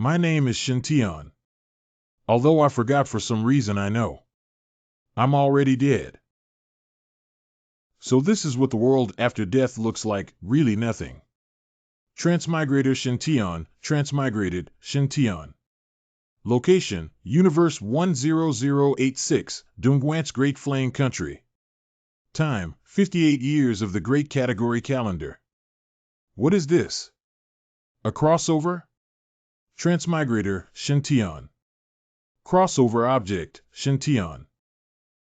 My name is Shintian. Although I forgot for some reason I know. I'm already dead. So this is what the world after death looks like, really nothing. Transmigrator Shintian, transmigrated, Shintian. Location, Universe 10086, Dungwant's Great Flame Country. Time, 58 years of the Great Category Calendar. What is this? A crossover? Transmigrator, Shintian. Crossover object, Shintian.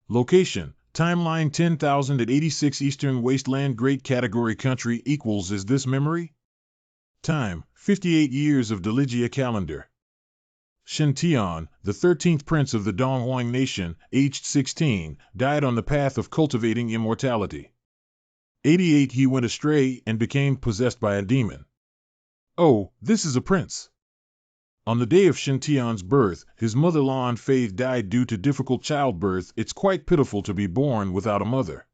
Location, timeline 10,086 Eastern Wasteland Great Category Country equals is this memory? Time, 58 years of Deligia calendar. Shintian, the 13th prince of the Donghuang nation, aged 16, died on the path of cultivating immortality. 88 he went astray and became possessed by a demon. Oh, this is a prince. On the day of Shintian's birth, his mother Lan Fei died due to difficult childbirth. It's quite pitiful to be born without a mother.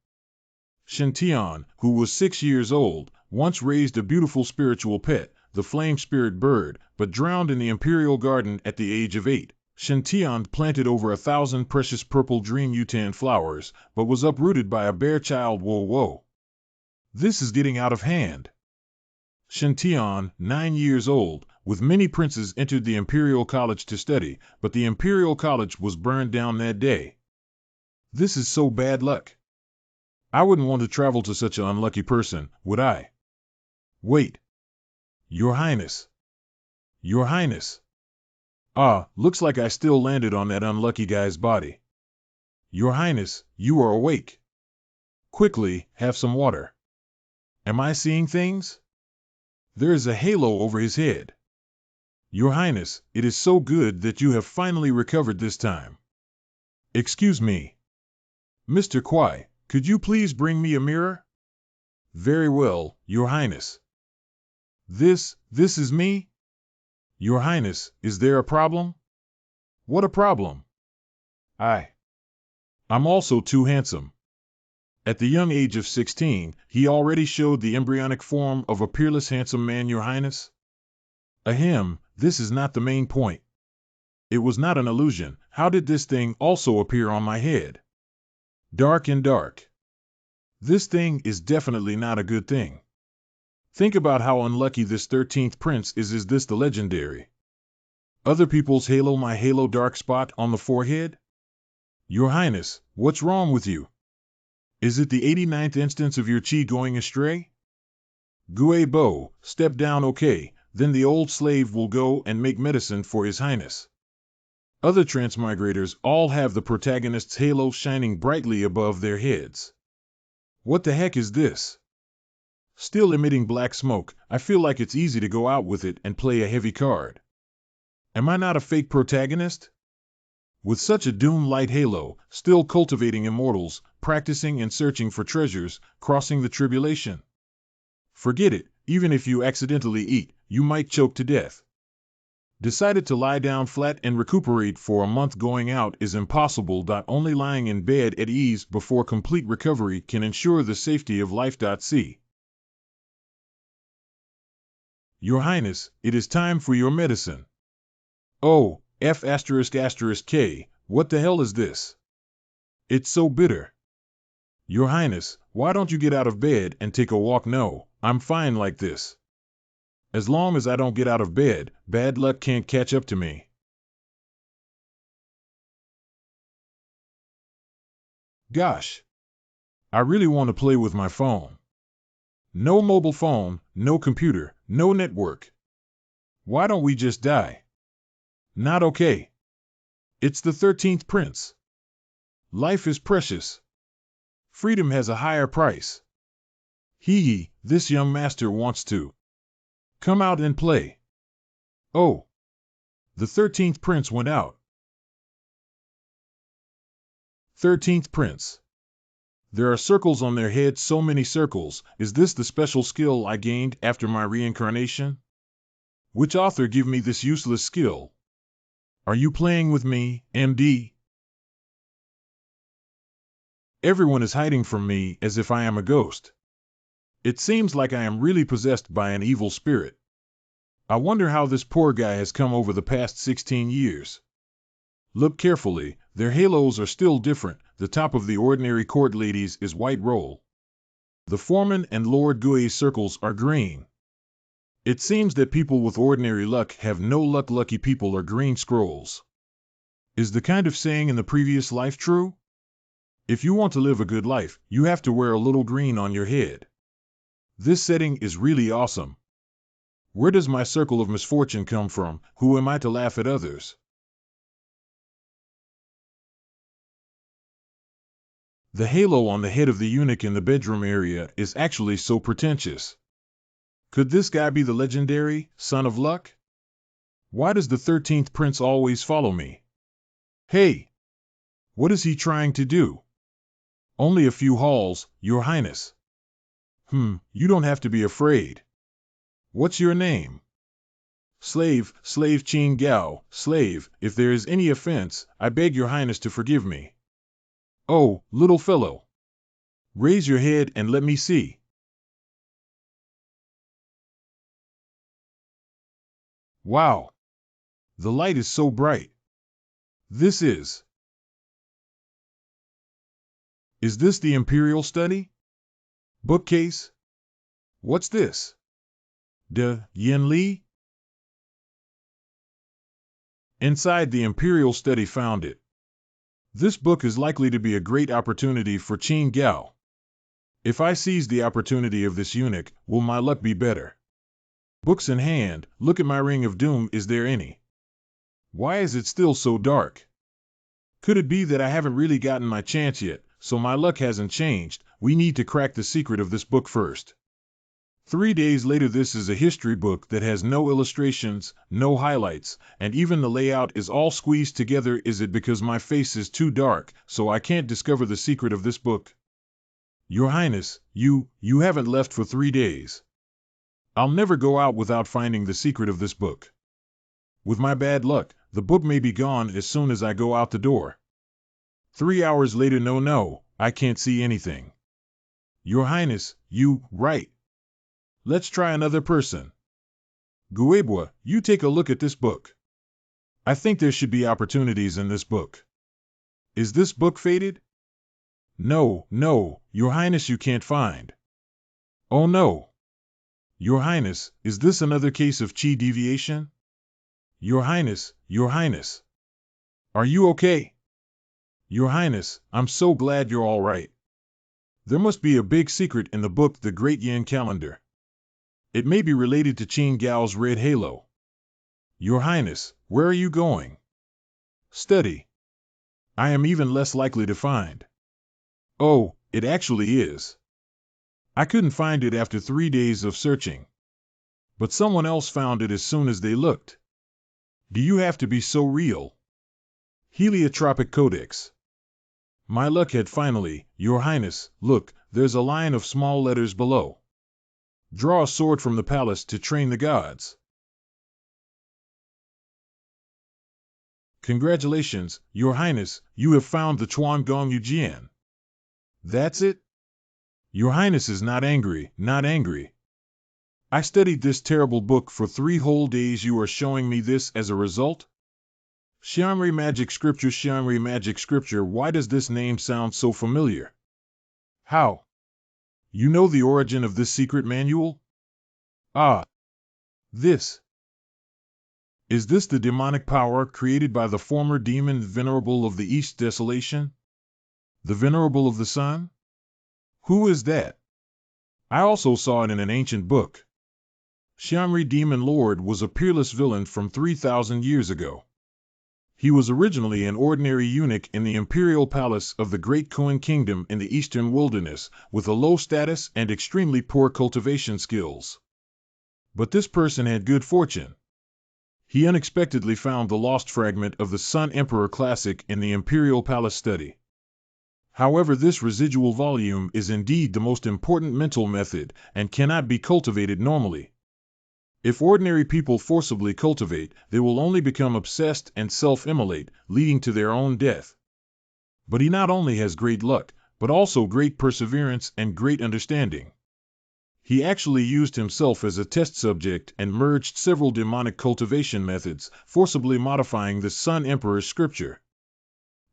Shintian, who was 6 years old, once raised a beautiful spiritual pet, the flame spirit bird, but drowned in the imperial garden at the age of 8. Shintian planted over 1,000 precious purple dream yutan flowers, but was uprooted by a bear child. Whoa whoa. This is getting out of hand. Shintian, 9 years old, with many princes entered the Imperial College to study, but the Imperial College was burned down that day. This is so bad luck. I wouldn't want to travel to such an unlucky person, would I? Wait. Your Highness. Your Highness. Ah, looks like I still landed on that unlucky guy's body. Your Highness, you are awake. Quickly, have some water. Am I seeing things? There is a halo over his head. Your Highness, it is so good that you have finally recovered this time. Excuse me. Mr. Kwai, could you please bring me a mirror? Very well, Your Highness. This is me? Your Highness, is there a problem? What a problem? I'm also too handsome. At the young age of 16, he already showed the embryonic form of a peerless handsome man, Your Highness. Ahem, this is not the main point. It was not an illusion. How did this thing also appear on my head? Dark and dark. This thing is definitely not a good thing. Think about how unlucky this 13th prince is. Is this the legendary? Other people's halo, my halo dark spot on the forehead? Your Highness, what's wrong with you? Is it the 89th instance of your chi going astray? Gue Bo, step down, okay, then the old slave will go and make medicine for His Highness. Other transmigrators all have the protagonist's halo shining brightly above their heads. What the heck is this? Still emitting black smoke, I feel like it's easy to go out with it and play a heavy card. Am I not a fake protagonist? With such a doom-light halo, still cultivating immortals, practicing and searching for treasures, crossing the tribulation. Forget it, even if you accidentally eat, you might choke to death. Decided to lie down flat and recuperate for a month. Going out is impossible. Only lying in bed at ease before complete recovery can ensure the safety of life. See. Your Highness, it is time for your medicine. Oh, F***K, what the hell is this? It's so bitter. Your Highness, why don't you get out of bed and take a walk? No, I'm fine like this. As long as I don't get out of bed, bad luck can't catch up to me. Gosh. I really want to play with my phone. No mobile phone, no computer, no network. Why don't we just die? Not okay. It's the 13th prince. Life is precious. Freedom has a higher price. This young master wants to come out and play. Oh. The 13th prince went out. 13th prince. There are circles on their heads, so many circles. Is this the special skill I gained after my reincarnation? Which author gave me this useless skill? Are you playing with me, MD? Everyone is hiding from me as if I am a ghost. It seems like I am really possessed by an evil spirit. I wonder how this poor guy has come over the past 16 years. Look carefully, their halos are still different. The top of the ordinary court ladies is white roll. The foreman and Lord Gui's circles are green. It seems that people with ordinary luck have no luck. Lucky people are green scrolls. Is the kind of saying in the previous life true? If you want to live a good life, you have to wear a little green on your head. This setting is really awesome. Where does my circle of misfortune come from? Who am I to laugh at others? The halo on the head of the eunuch in the bedroom area is actually so pretentious. Could this guy be the legendary son of luck? Why does the 13th prince always follow me? Hey! What is he trying to do? Only a few halls, Your Highness. You don't have to be afraid. What's your name? Slave Qin Gao, slave, if there is any offense, I beg your highness to forgive me. Oh, little fellow. Raise your head and let me see. Wow. The light is so bright. This is this the Imperial Study? Bookcase? What's this? De Yin Li? Inside the Imperial Study found it. This book is likely to be a great opportunity for Qin Gao. If I seize the opportunity of this eunuch, will my luck be better? Books in hand, look at my ring of doom. Is there any? Why is it still so dark? Could it be that I haven't really gotten my chance yet, so my luck hasn't changed? We need to crack the secret of this book first. 3 days later, this is a history book that has no illustrations, no highlights, and even the layout is all squeezed together. Is it because my face is too dark, so I can't discover the secret of this book? Your Highness, you haven't left for 3 days. I'll never go out without finding the secret of this book. With my bad luck, the book may be gone as soon as I go out the door. 3 hours later, no, I can't see anything. Your Highness, right. Let's try another person. Guebwa, you take a look at this book. I think there should be opportunities in this book. Is this book faded? No, Your Highness, you can't find. Oh no. Your Highness, is this another case of chi deviation? Your Highness. Are you okay? Your Highness, I'm so glad you're all right. There must be a big secret in the book, The Great Yin Calendar. It may be related to Qin Gao's red halo. Your Highness, where are you going? Study. I am even less likely to find. Oh, it actually is. I couldn't find it after 3 days of searching. But someone else found it as soon as they looked. Do you have to be so real? Heliotropic Codex. My luck had finally, Your Highness, look, there's a line of small letters below. Draw a sword from the palace to train the gods. Congratulations, Your Highness, you have found the Chuan Gong Yujian. That's it? Your Highness is not angry. I studied this terrible book for 3 whole days. You are showing me this as a result? Xianri Magic Scripture, why does this name sound so familiar? How? You know the origin of this secret manual? Ah. This. Is this the demonic power created by the former demon Venerable of the East Desolation? The Venerable of the Sun? Who is that? I also saw it in an ancient book. Xianri Demon Lord was a peerless villain from 3,000 years ago. He was originally an ordinary eunuch in the imperial palace of the Great Koan Kingdom in the eastern wilderness, with a low status and extremely poor cultivation skills. But this person had good fortune. He unexpectedly found the lost fragment of the Sun Emperor Classic in the Imperial Palace study. However, this residual volume is indeed the most important mental method and cannot be cultivated normally. If ordinary people forcibly cultivate, they will only become obsessed and self-immolate, leading to their own death. But he not only has great luck, but also great perseverance and great understanding. He actually used himself as a test subject and merged several demonic cultivation methods, forcibly modifying the Sun Emperor's scripture.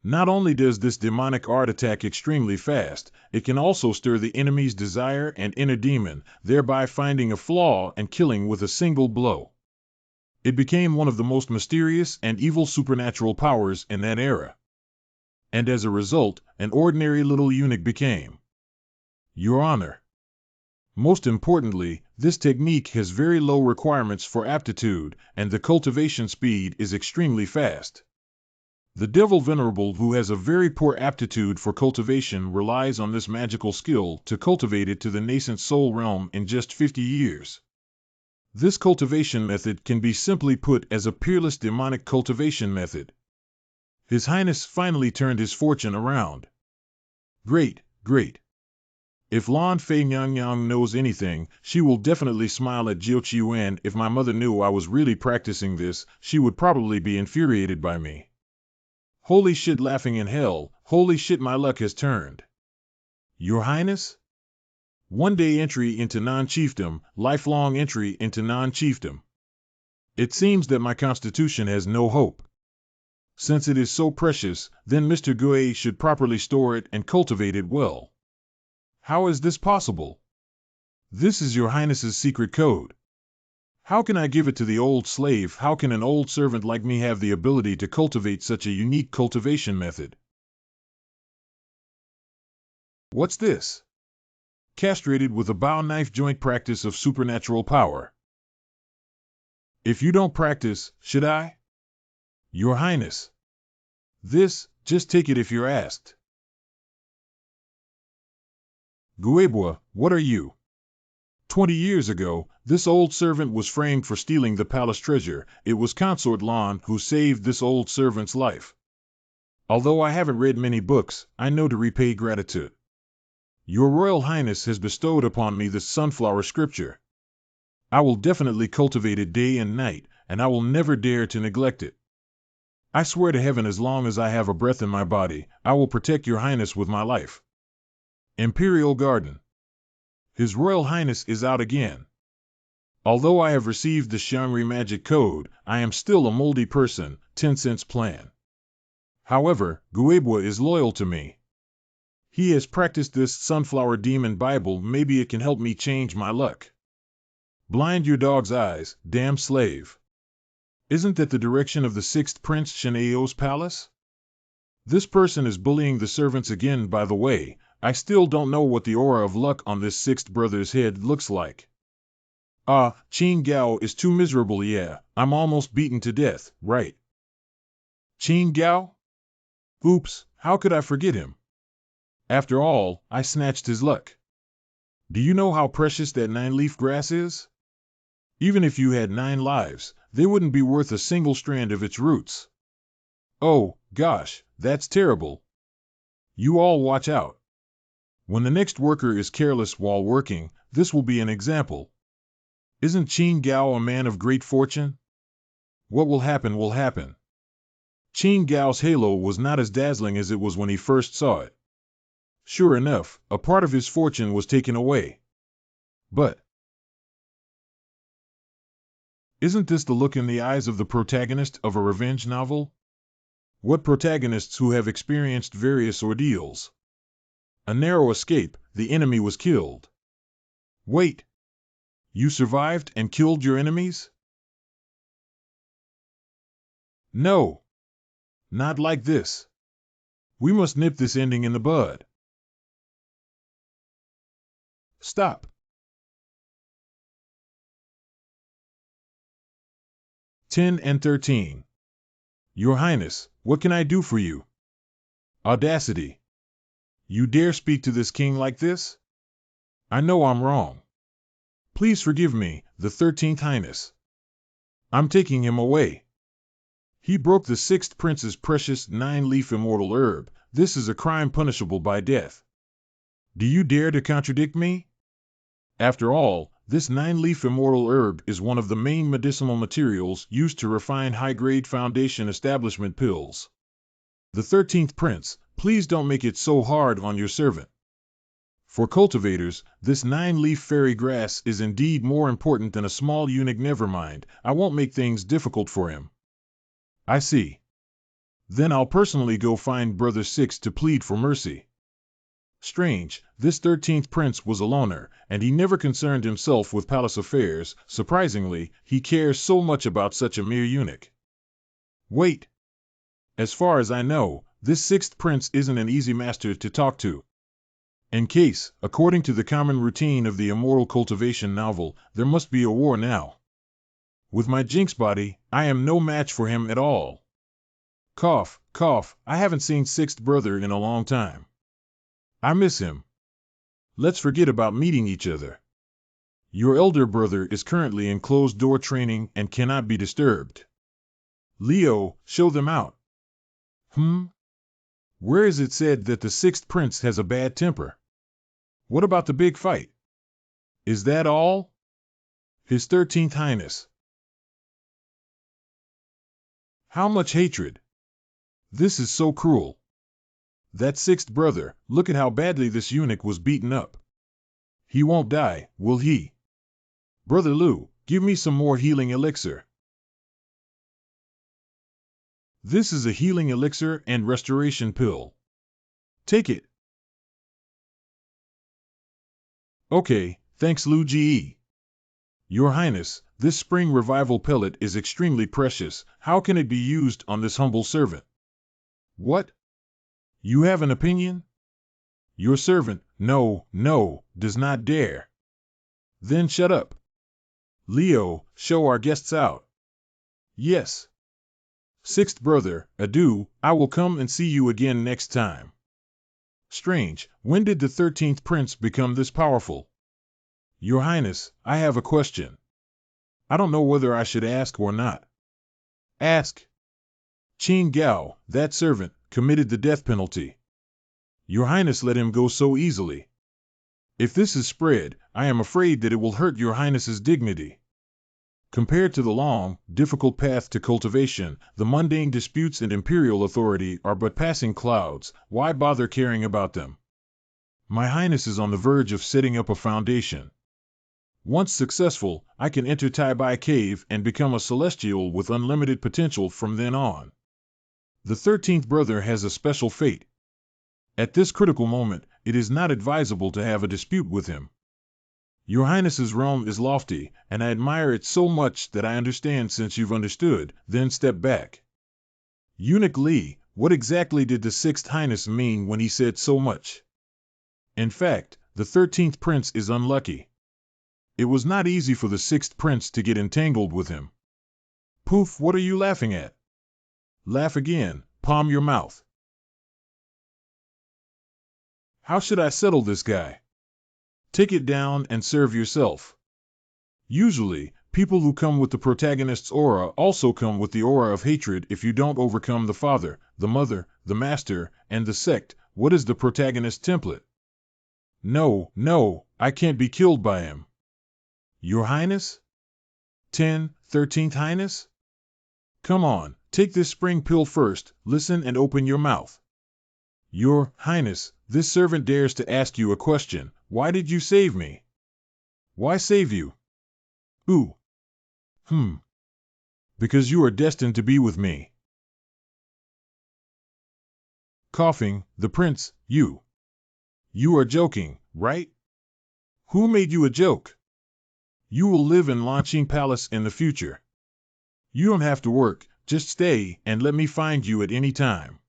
Not only does this demonic art attack extremely fast, it can also stir the enemy's desire and inner demon, thereby finding a flaw and killing with a single blow. It became one of the most mysterious and evil supernatural powers in that era. And as a result, an ordinary little eunuch became. Your Honor. Most importantly, this technique has very low requirements for aptitude, and the cultivation speed is extremely fast. The devil venerable who has a very poor aptitude for cultivation relies on this magical skill to cultivate it to the nascent soul realm in just 50 years. This cultivation method can be simply put as a peerless demonic cultivation method. His Highness finally turned his fortune around. Great, great. If Lan Fei Nyang knows anything, she will definitely smile at Jiu Yuan. If my mother knew I was really practicing this, she would probably be infuriated by me. Holy shit, laughing in hell, holy shit, my luck has turned. Your Highness? One-day entry into non-chiefdom, lifelong entry into non-chiefdom. It seems that my constitution has no hope. Since it is so precious, then Mr. Gui should properly store it and cultivate it well. How is this possible? This is your Highness's secret code. How can I give it to the old slave? How can an old servant like me have the ability to cultivate such a unique cultivation method? What's this? Castrated with a bow knife joint practice of supernatural power. If you don't practice, should I? Your Highness. This, just take it if you're asked. Guebua, what are you? 20 years ago, this old servant was framed for stealing the palace treasure. It was Consort Lan who saved this old servant's life. Although I haven't read many books, I know to repay gratitude. Your Royal Highness has bestowed upon me this sunflower scripture. I will definitely cultivate it day and night, and I will never dare to neglect it. I swear to heaven, as long as I have a breath in my body, I will protect your Highness with my life. Imperial Garden. His Royal Highness is out again. Although I have received the Xiangri magic code, I am still a moldy person, 10 cents plan. However, Guebua is loyal to me. He has practiced this sunflower demon Bible. Maybe it can help me change my luck. Blind your dog's eyes, damn slave. Isn't that the direction of the 6th Prince Shanao's palace? This person is bullying the servants again. By the way, I still don't know what the aura of luck on this 6th brother's head looks like. Qin Gao is too miserable. Yeah, I'm almost beaten to death, right? Qin Gao? Oops, how could I forget him? After all, I snatched his luck. Do you know how precious that 9-leaf grass is? Even if you had 9 lives, they wouldn't be worth a single strand of its roots. Oh, gosh, that's terrible. You all watch out. When the next worker is careless while working, this will be an example. Isn't Qin Gao a man of great fortune? What will happen will happen. Qin Gao's halo was not as dazzling as it was when he first saw it. Sure enough, a part of his fortune was taken away. But isn't this the look in the eyes of the protagonist of a revenge novel? What protagonists who have experienced various ordeals? A narrow escape, the enemy was killed. Wait. You survived and killed your enemies? No. Not like this. We must nip this ending in the bud. Stop. 10 and 13. Your Highness, what can I do for you? Audacity. You dare speak to this king like this? I know I'm wrong. Please forgive me, the 13th Highness. I'm taking him away. He broke the 6th Prince's precious 9-leaf immortal herb. This is a crime punishable by death. Do you dare to contradict me? After all, this 9-leaf immortal herb is one of the main medicinal materials used to refine high-grade foundation establishment pills. The 13th Prince, please don't make it so hard on your servant. For cultivators, this 9-leaf fairy grass is indeed more important than a small eunuch. Never mind, I won't make things difficult for him. I see. Then I'll personally go find Brother Six to plead for mercy. Strange, this 13th prince was a loner, and he never concerned himself with palace affairs. Surprisingly, he cares so much about such a mere eunuch. Wait. As far as I know, this 6th prince isn't an easy master to talk to. In case, according to the common routine of the immoral cultivation novel, there must be a war now. With my jinx body, I am no match for him at all. Cough, cough, I haven't seen 6th brother in a long time. I miss him. Let's forget about meeting each other. Your elder brother is currently in closed-door training and cannot be disturbed. Leo, show them out. Where is it said that the 6th prince has a bad temper? What about the big fight? Is that all? His 13th Highness. How much hatred! This is so cruel. That 6th brother, look at how badly this eunuch was beaten up. He won't die, will he? Brother Lu, give me some more healing elixir. This is a healing elixir and restoration pill. Take it. Okay, thanks Lu Ji. Your Highness, this spring revival pellet is extremely precious. How can it be used on this humble servant? What? You have an opinion? Your servant, no, does not dare. Then shut up. Leo, show our guests out. Yes. 6th brother, adieu, I will come and see you again next time. Strange, when did the 13th prince become this powerful? Your Highness, I have a question. I don't know whether I should ask or not. Ask. Qin Gao, that servant, committed the death penalty. Your Highness let him go so easily. If this is spread, I am afraid that it will hurt Your Highness's dignity. Compared to the long, difficult path to cultivation, the mundane disputes and imperial authority are but passing clouds. Why bother caring about them? My Highness is on the verge of setting up a foundation. Once successful, I can enter Tai Bai Cave and become a celestial with unlimited potential from then on. The 13th brother has a special fate. At this critical moment, it is not advisable to have a dispute with him. Your Highness's realm is lofty, and I admire it so much that I understand. Since you've understood, then step back. Eunuch Li, what exactly did the 6th Highness mean when he said so much? In fact, the 13th prince is unlucky. It was not easy for the 6th prince to get entangled with him. Poof, what are you laughing at? Laugh again, palm your mouth. How should I settle this guy? Take it down and serve yourself. Usually, people who come with the protagonist's aura also come with the aura of hatred. If you don't overcome the father, the mother, the master, and the sect, what is the protagonist's template? No, I can't be killed by him. Your Highness? 13th Highness? Come on, take this spring pill first, listen and open your mouth. Your Highness, this servant dares to ask you a question. Why did you save me? Why save you? Ooh. Because you are destined to be with me. Coughing, the prince, you. You are joking, right? Who made you a joke? You will live in Lanqing Palace in the future. You don't have to work, just stay and let me find you at any time.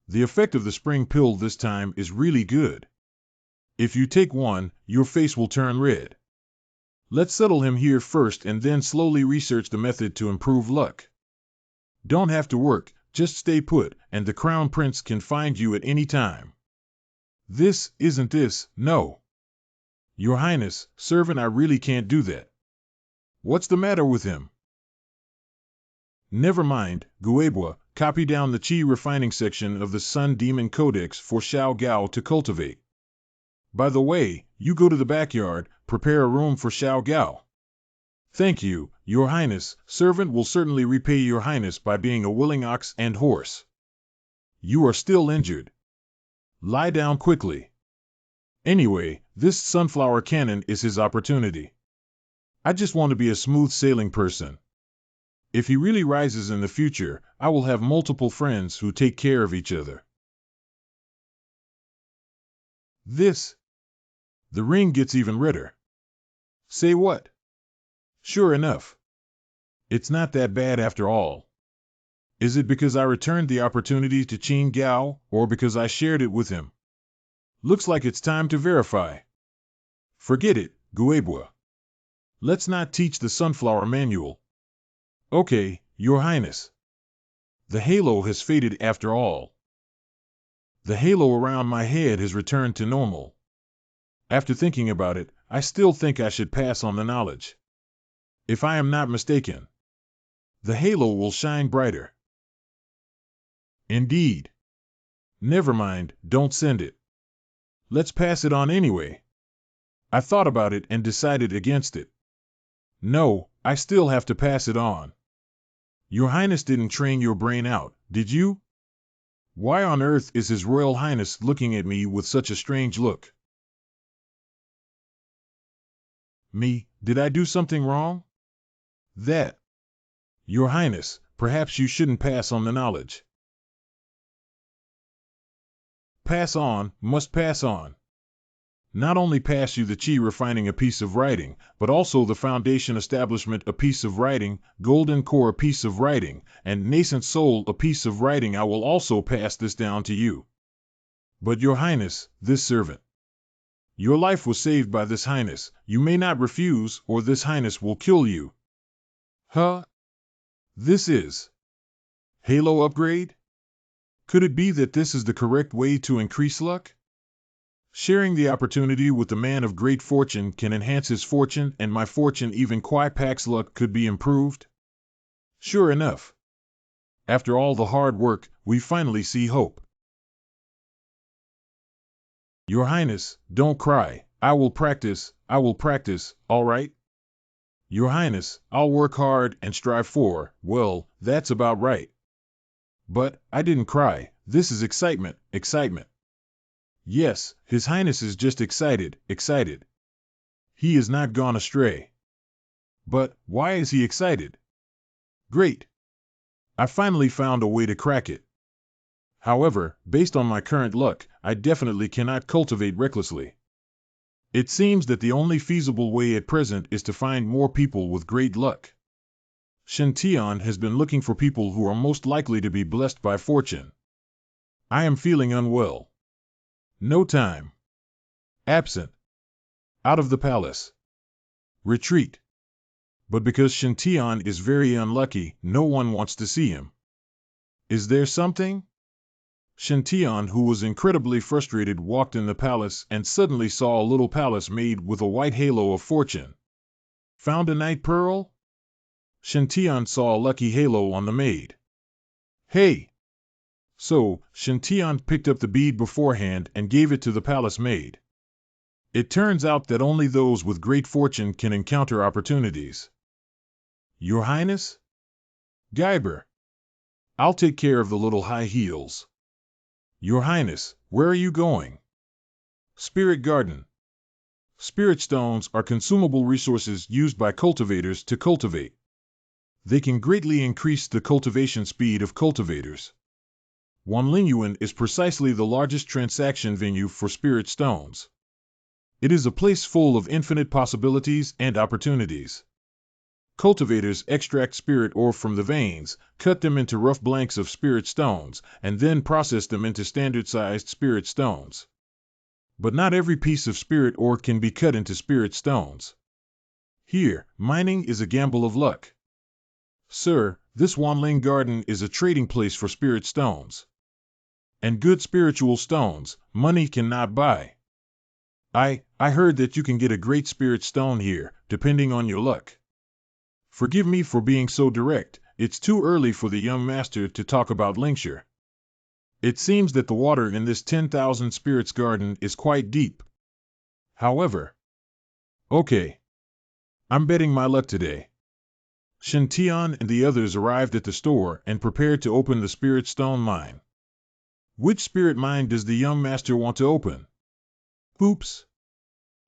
The effect of the spring pill this time is really good. If you take one, your face will turn red. Let's settle him here first and then slowly research the method to improve luck. Don't have to work, just stay put, and the Crown Prince can find you at any time. Isn't this, no. Your Highness, servant, I really can't do that. What's the matter with him? Never mind, Guebwa, copy down the Qi refining section of the Sun Demon Codex for Xiao Gao to cultivate. By the way, you go to the backyard, prepare a room for Xiao Gao. Thank you, Your Highness. Servant will certainly repay Your Highness by being a willing ox and horse. You are still injured. Lie down quickly. Anyway, this sunflower cannon is his opportunity. I just want to be a smooth sailing person. If he really rises in the future, I will have multiple friends who take care of each other. The ring gets even redder. Say what? Sure enough. It's not that bad after all. Is it because I returned the opportunity to Qin Gao, or because I shared it with him? Looks like it's time to verify. Forget it, Guebua. Let's not teach the sunflower manual. Okay, Your Highness. The halo has faded after all. The halo around my head has returned to normal. After thinking about it, I still think I should pass on the knowledge. If I am not mistaken, the halo will shine brighter. Indeed. Never mind, don't send it. Let's pass it on anyway. I thought about it and decided against it. No, I still have to pass it on. Your Highness didn't train your brain out, did you? Why on earth is His Royal Highness looking at me with such a strange look? Me, did I do something wrong? Your Highness, perhaps you shouldn't pass on the knowledge. Pass on, must pass on. Not only pass you the chi refining a piece of writing, but also the foundation establishment a piece of writing, golden core a piece of writing, and nascent soul a piece of writing. I will also pass this down to you. But Your Highness, this servant. Your life was saved by this Highness. You may not refuse, or this Highness will kill you. Huh? This is Halo upgrade? Could it be that this is the correct way to increase luck? Sharing the opportunity with the man of great fortune can enhance his fortune, and my fortune, even Kwai Pak's luck, could be improved? Sure enough. After all the hard work, we finally see hope. Your Highness, don't cry. I will practice, all right? Your Highness, I'll work hard and strive for, well, that's about right. But, I didn't cry. This is excitement. Yes, His Highness is just excited. He is not gone astray. But, why is he excited? Great. I finally found a way to crack it. However, based on my current luck, I definitely cannot cultivate recklessly. It seems that the only feasible way at present is to find more people with great luck. Shintian has been looking for people who are most likely to be blessed by fortune. I am feeling unwell. No time. Absent. Out of the palace. Retreat. But because Shintian is very unlucky, no one wants to see him. Is there something? Shintian, who was incredibly frustrated, walked in the palace and suddenly saw a little palace made with a white halo of fortune. Found a night pearl? Shintian saw a lucky halo on the maid. Hey! So, Shintian picked up the bead beforehand and gave it to the palace maid. It turns out that only those with great fortune can encounter opportunities. Your Highness? Geiber. I'll take care of the little high heels. Your Highness, where are you going? Spirit Garden. Spirit stones are consumable resources used by cultivators to cultivate. They can greatly increase the cultivation speed of cultivators. Wanlingyuan is precisely the largest transaction venue for spirit stones. It is a place full of infinite possibilities and opportunities. Cultivators extract spirit ore from the veins, cut them into rough blanks of spirit stones, and then process them into standard-sized spirit stones. But not every piece of spirit ore can be cut into spirit stones. Here, mining is a gamble of luck. Sir, this Wanling Garden is a trading place for spirit stones. And good spiritual stones, money cannot buy. I heard that you can get a great spirit stone here, depending on your luck. Forgive me for being so direct, it's too early for the young master to talk about Lingshire. It seems that the water in this 10,000 spirits garden is quite deep. However, okay. I'm betting my luck today. Shintian and the others arrived at the store and prepared to open the spirit stone mine. Which spirit mine does the young master want to open? Oops.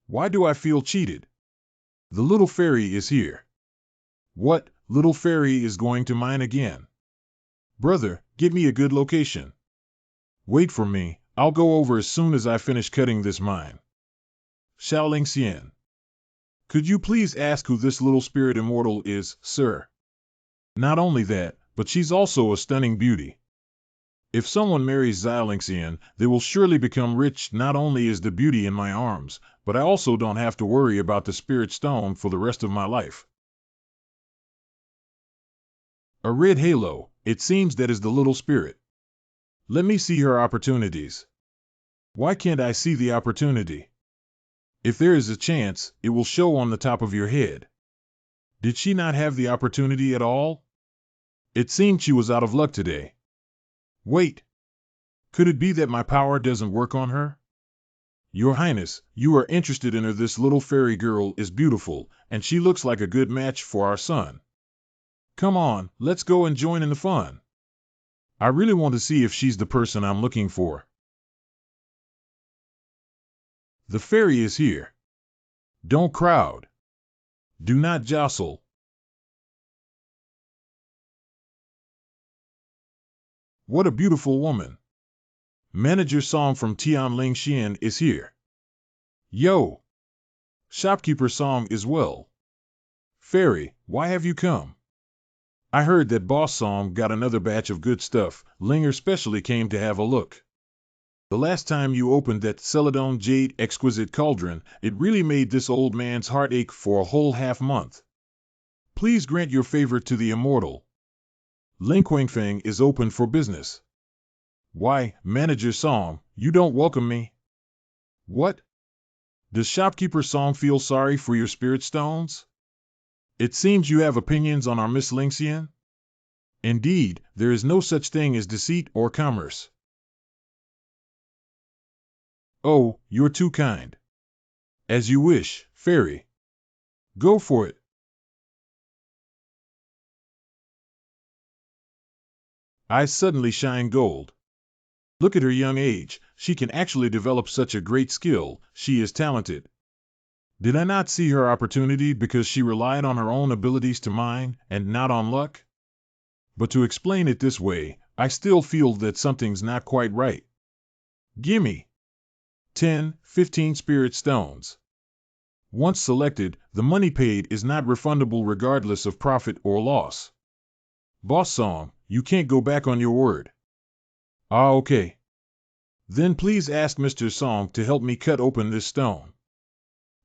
Why do I feel cheated? The little fairy is here. What, little fairy is going to mine again? Brother, get me a good location. Wait for me, I'll go over as soon as I finish cutting this mine. Xiaoling Xian. Could you please ask who this little spirit immortal is, sir? Not only that, but she's also a stunning beauty. If someone marries Xiaoling, they will surely become rich. Not only is the beauty in my arms, but I also don't have to worry about the spirit stone for the rest of my life. A red halo, it seems that is the little spirit. Let me see her opportunities. Why can't I see the opportunity? If there is a chance, it will show on the top of your head. Did she not have the opportunity at all? It seemed she was out of luck today. Wait. Could it be that my power doesn't work on her? Your Highness, you are interested in her. This little fairy girl is beautiful, and she looks like a good match for our son. Come on, let's go and join in the fun. I really want to see if she's the person I'm looking for. The fairy is here. Don't crowd. Do not jostle. What a beautiful woman. Manager Song from Tianling Xian is here. Yo! Shopkeeper Song is well. Fairy, why have you come? I heard that Boss Song got another batch of good stuff. Linger specially came to have a look. The last time you opened that Celadon Jade exquisite cauldron, it really made this old man's heart ache for a whole half-month. Please grant your favor to the immortal. Ling Quingfeng is open for business. Why, Manager Song, you don't welcome me? What? Does Shopkeeper Song feel sorry for your spirit stones? It seems you have opinions on our Miss Ling Xian? Indeed, there is no such thing as deceit or commerce. Oh, you're too kind. As you wish, fairy. Go for it. Eyes suddenly shine gold. Look at her young age, she can actually develop such a great skill, she is talented. Did I not see her opportunity because she relied on her own abilities to mine, and not on luck? But to explain it this way, I still feel that something's not quite right. Gimme 10, 15 spirit stones. Once selected, the money paid is not refundable regardless of profit or loss. Boss Song, you can't go back on your word. Ah, okay. Then please ask Mr. Song to help me cut open this stone.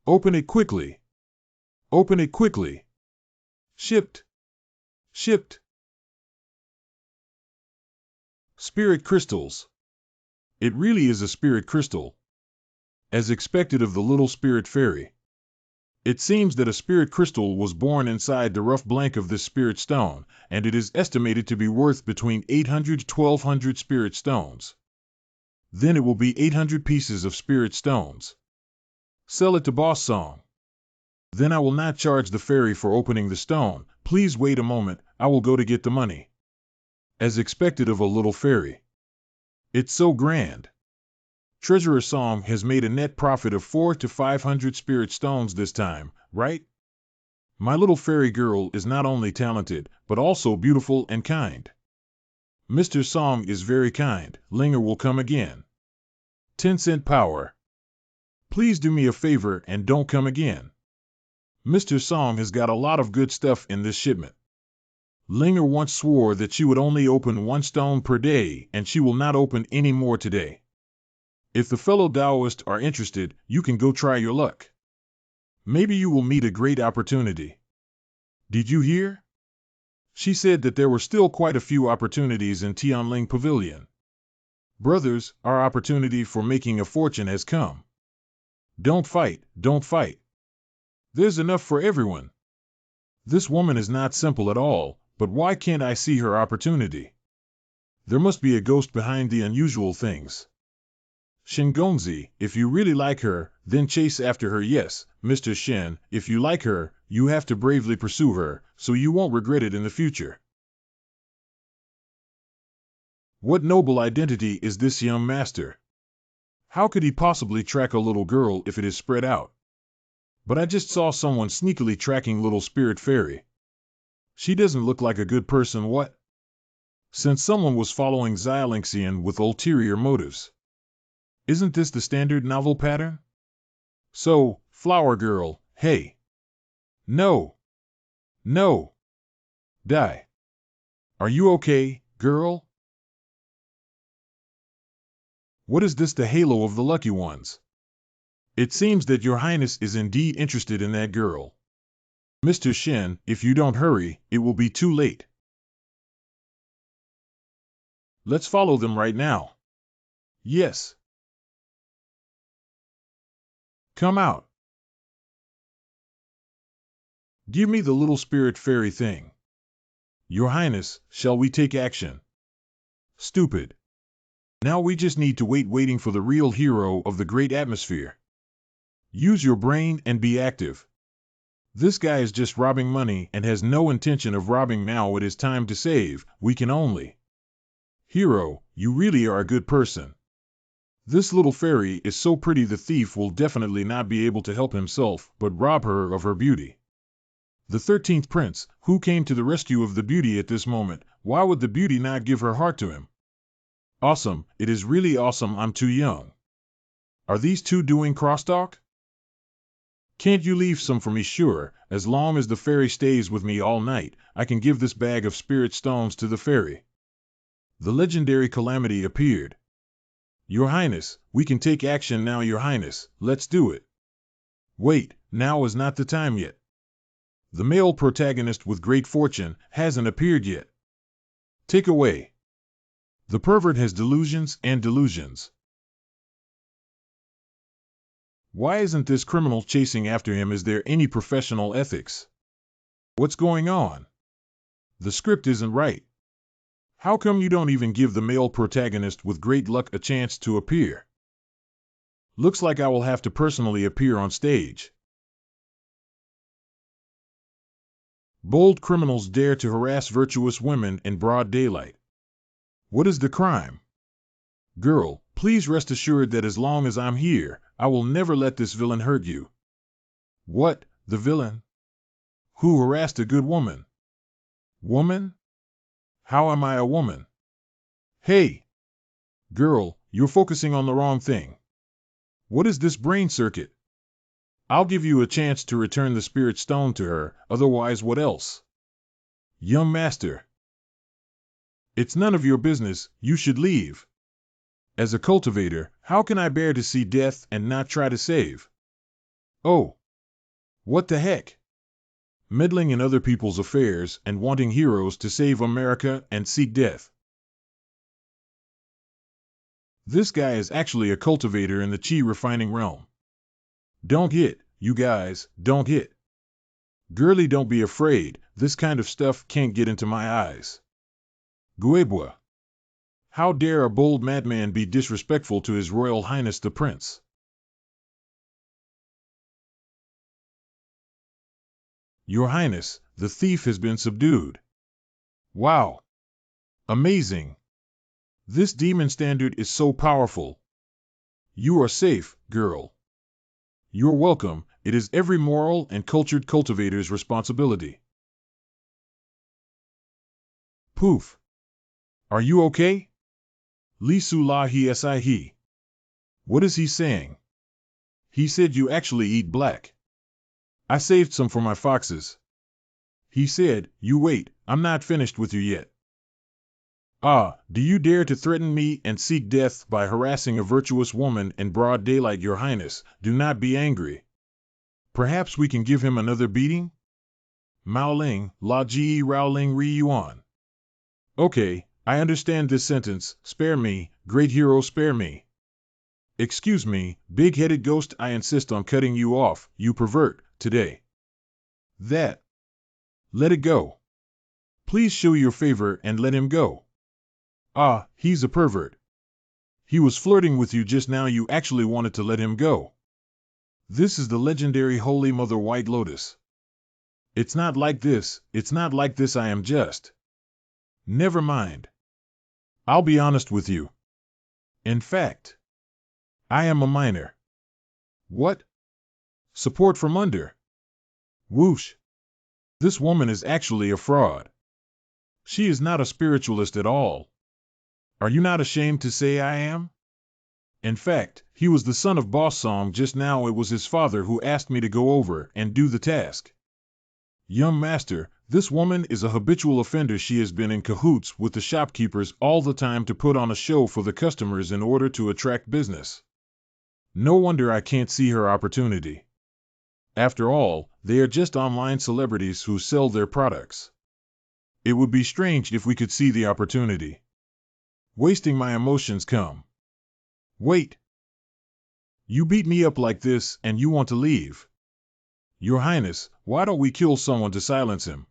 Open it quickly. Open it quickly. Shipped. Shipped. Spirit crystals. It really is a spirit crystal. As expected of the little spirit fairy. It seems that a spirit crystal was born inside the rough blank of this spirit stone, and it is estimated to be worth between 800 to 1200 spirit stones. Then it will be 800 pieces of spirit stones. Sell it to Boss Song. Then I will not charge the fairy for opening the stone. Please wait a moment, I will go to get the money. As expected of a little fairy. It's so grand. Treasurer Song has made a net profit of 400 to 500 spirit stones this time, right? My little fairy girl is not only talented, but also beautiful and kind. Mr. Song is very kind. Linger will come again. 10-cent power. Please do me a favor and don't come again. Mr. Song has got a lot of good stuff in this shipment. Linger once swore that she would only open 1 stone per day, and she will not open any more today. If the fellow Taoists are interested, you can go try your luck. Maybe you will meet a great opportunity. Did you hear? She said that there were still quite a few opportunities in Tianling Pavilion. Brothers, our opportunity for making a fortune has come. Don't fight, don't fight. There's enough for everyone. This woman is not simple at all, but why can't I see her opportunity? There must be a ghost behind the unusual things. Shingonzi, if you really like her, then chase after her. Yes, Mr. Shen, if you like her, you have to bravely pursue her, so you won't regret it in the future. What noble identity is this young master? How could he possibly track a little girl if it is spread out? But I just saw someone sneakily tracking little spirit fairy. She doesn't look like a good person, what? Since someone was following Xilinxian with ulterior motives. Isn't this the standard novel pattern? So, flower girl, hey. No. No. Die. Are you okay, girl? What is this, the halo of the lucky ones? It seems that your highness is indeed interested in that girl. Mr. Shen, if you don't hurry, it will be too late. Let's follow them right now. Yes. Come out. Give me the little spirit fairy thing. Your highness, shall we take action? Stupid. Now we just need to waiting for the real hero of the great atmosphere. Use your brain and be active. This guy is just robbing money and has no intention of robbing now. It is time to save. We can only. Hero, you really are a good person. This little fairy is so pretty the thief will definitely not be able to help himself but rob her of her beauty. The 13th prince, who came to the rescue of the beauty at this moment, why would the beauty not give her heart to him? Awesome, it is really awesome. I'm too young. Are these two doing crosstalk? Can't you leave some for me? Sure, as long as the fairy stays with me all night, I can give this bag of spirit stones to the fairy. The legendary calamity appeared. Your highness, we can take action now. Your highness, let's do it. Wait, now is not the time yet. The male protagonist with great fortune hasn't appeared yet. Take away. The pervert has delusions and delusions. Why isn't this criminal chasing after him? Is there any professional ethics? What's going on? The script isn't right. How come you don't even give the male protagonist with great luck a chance to appear? Looks like I will have to personally appear on stage. Bold criminals dare to harass virtuous women in broad daylight. What is the crime? Girl, please rest assured that as long as I'm here, I will never let this villain hurt you. What, the villain? Who harassed a good woman? Woman? How am I a woman? Hey! Girl, you're focusing on the wrong thing. What is this brain circuit? I'll give you a chance to return the spirit stone to her, otherwise what else? Young master. It's none of your business, you should leave. As a cultivator, how can I bear to see death and not try to save? Oh. What the heck? Meddling in other people's affairs and wanting heroes to save America and seek death. This guy is actually a cultivator in the chi refining realm. Don't hit, you guys, don't hit. Girlie, don't be afraid, this kind of stuff can't get into my eyes. Guebwa. How dare a bold madman be disrespectful to His Royal Highness the Prince? Your Highness, the thief has been subdued. Wow! Amazing! This demon standard is so powerful. You are safe, girl. You're welcome, it is every moral and cultured cultivator's responsibility. Poof! Are you okay? Li Su La Hi Si He. What is he saying? He said you actually eat black. I saved some for my foxes. He said, you wait, I'm not finished with you yet. Ah, do you dare to threaten me and seek death by harassing a virtuous woman in broad daylight? Your Highness, do not be angry. Perhaps we can give him another beating? Maoling, La Ji Rao Ling Ri Yuan. Okay, I understand this sentence, spare me, great hero, spare me. Excuse me, big-headed ghost, I insist on cutting you off, you pervert, today. That. Let it go. Please show your favor and let him go. Ah, he's a pervert. He was flirting with you just now. You actually wanted to let him go. This is the legendary Holy Mother White Lotus. It's not like this, I am just. Never mind. I'll be honest with you. In fact, I am a minor. What? Support from under. Whoosh. This woman is actually a fraud. She is not a spiritualist at all. Are you not ashamed to say I am? In fact, he was the son of Boss Song. Just now it was his father who asked me to go over and do the task. Young master, this woman is a habitual offender. She has been in cahoots with the shopkeepers all the time to put on a show for the customers in order to attract business. No wonder I can't see her opportunity. After all, they are just online celebrities who sell their products. It would be strange if we could see the opportunity. Wasting my emotions. Come. Wait. You beat me up like this and you want to leave. Your Highness, why don't we kill someone to silence him?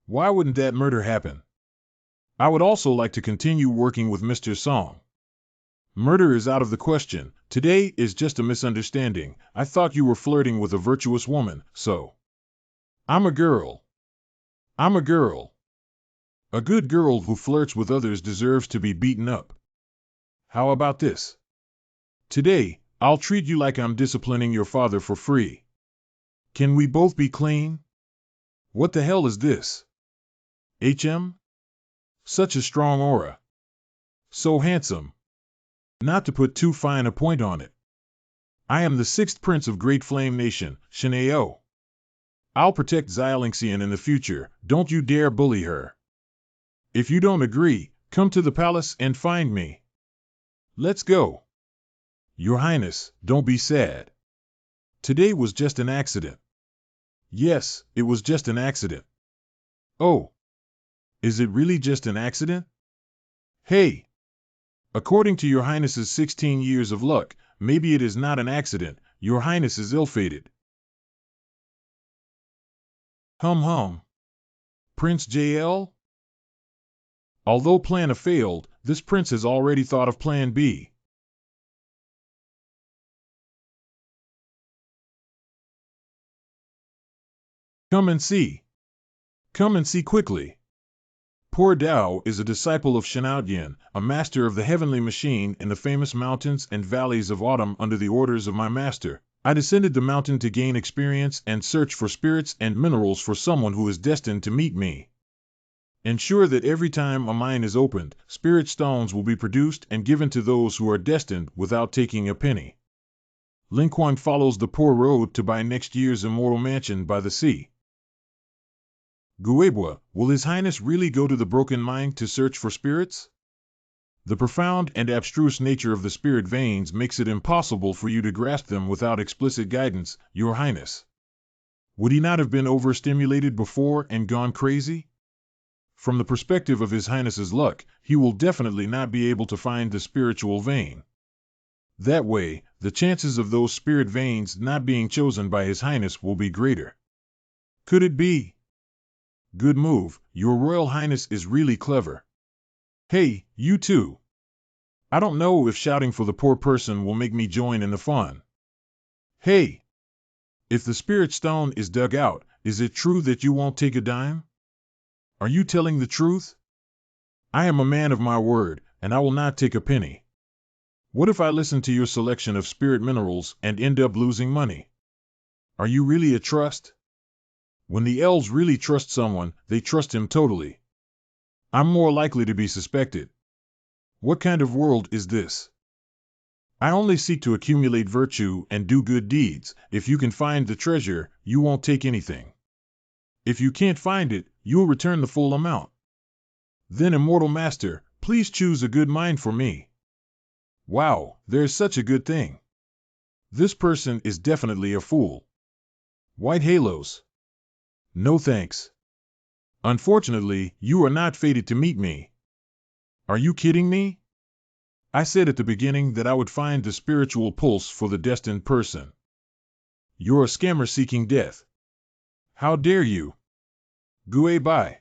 Why wouldn't that murder happen? I would also like to continue working with Mr. Song. Murder is out of the question. Today is just a misunderstanding. I thought you were flirting with a virtuous woman, so. I'm a girl. I'm a girl. A good girl who flirts with others deserves to be beaten up. How about this? Today, I'll treat you like I'm disciplining your father for free. Can we both be clean? What the hell is this? HM? Such a strong aura. So handsome. Not to put too fine a point on it. I am the 6th Prince of Great Flame Nation, Shineo. I'll protect Xiaolixian in the future. Don't you dare bully her. If you don't agree, come to the palace and find me. Let's go. Your Highness, don't be sad. Today was just an accident. Yes, it was just an accident. Oh. Is it really just an accident? Hey. According to Your Highness's 16 years of luck, maybe it is not an accident. Your Highness is ill-fated. Hum. Prince JL? Although Plan A failed, this prince has already thought of Plan B. Come and see. Come and see quickly. Poor Dao is a disciple of Shenao, a master of the heavenly machine in the famous mountains and valleys of autumn. Under the orders of my master, I descended the mountain to gain experience and search for spirits and minerals for someone who is destined to meet me. Ensure that every time a mine is opened, spirit stones will be produced and given to those who are destined without taking a penny. Lin Kuan follows the poor road to buy next year's immortal mansion by the sea. Guebwa, will His Highness really go to the broken mine to search for spirits? The profound and abstruse nature of the spirit veins makes it impossible for you to grasp them without explicit guidance, Your Highness. Would he not have been overstimulated before and gone crazy? From the perspective of His Highness's luck, he will definitely not be able to find the spiritual vein. That way, the chances of those spirit veins not being chosen by His Highness will be greater. Could it be? Good move, Your Royal Highness is really clever. Hey, you too. I don't know if shouting for the poor person will make me join in the fun. Hey! If the spirit stone is dug out, is it true that you won't take a dime? Are you telling the truth? I am a man of my word, and I will not take a penny. What if I listen to your selection of spirit minerals and end up losing money? Are you really a trust? When the elves really trust someone, they trust him totally. I'm more likely to be suspected. What kind of world is this? I only seek to accumulate virtue and do good deeds. If you can find the treasure, you won't take anything. If you can't find it, you'll return the full amount. Then, Immortal Master, please choose a good mine for me. Wow, there's such a good thing. This person is definitely a fool. White halos. No thanks. Unfortunately, you are not fated to meet me. Are you kidding me? I said at the beginning that I would find the spiritual pulse for the destined person. You're a scammer seeking death. How dare you? Gue bye.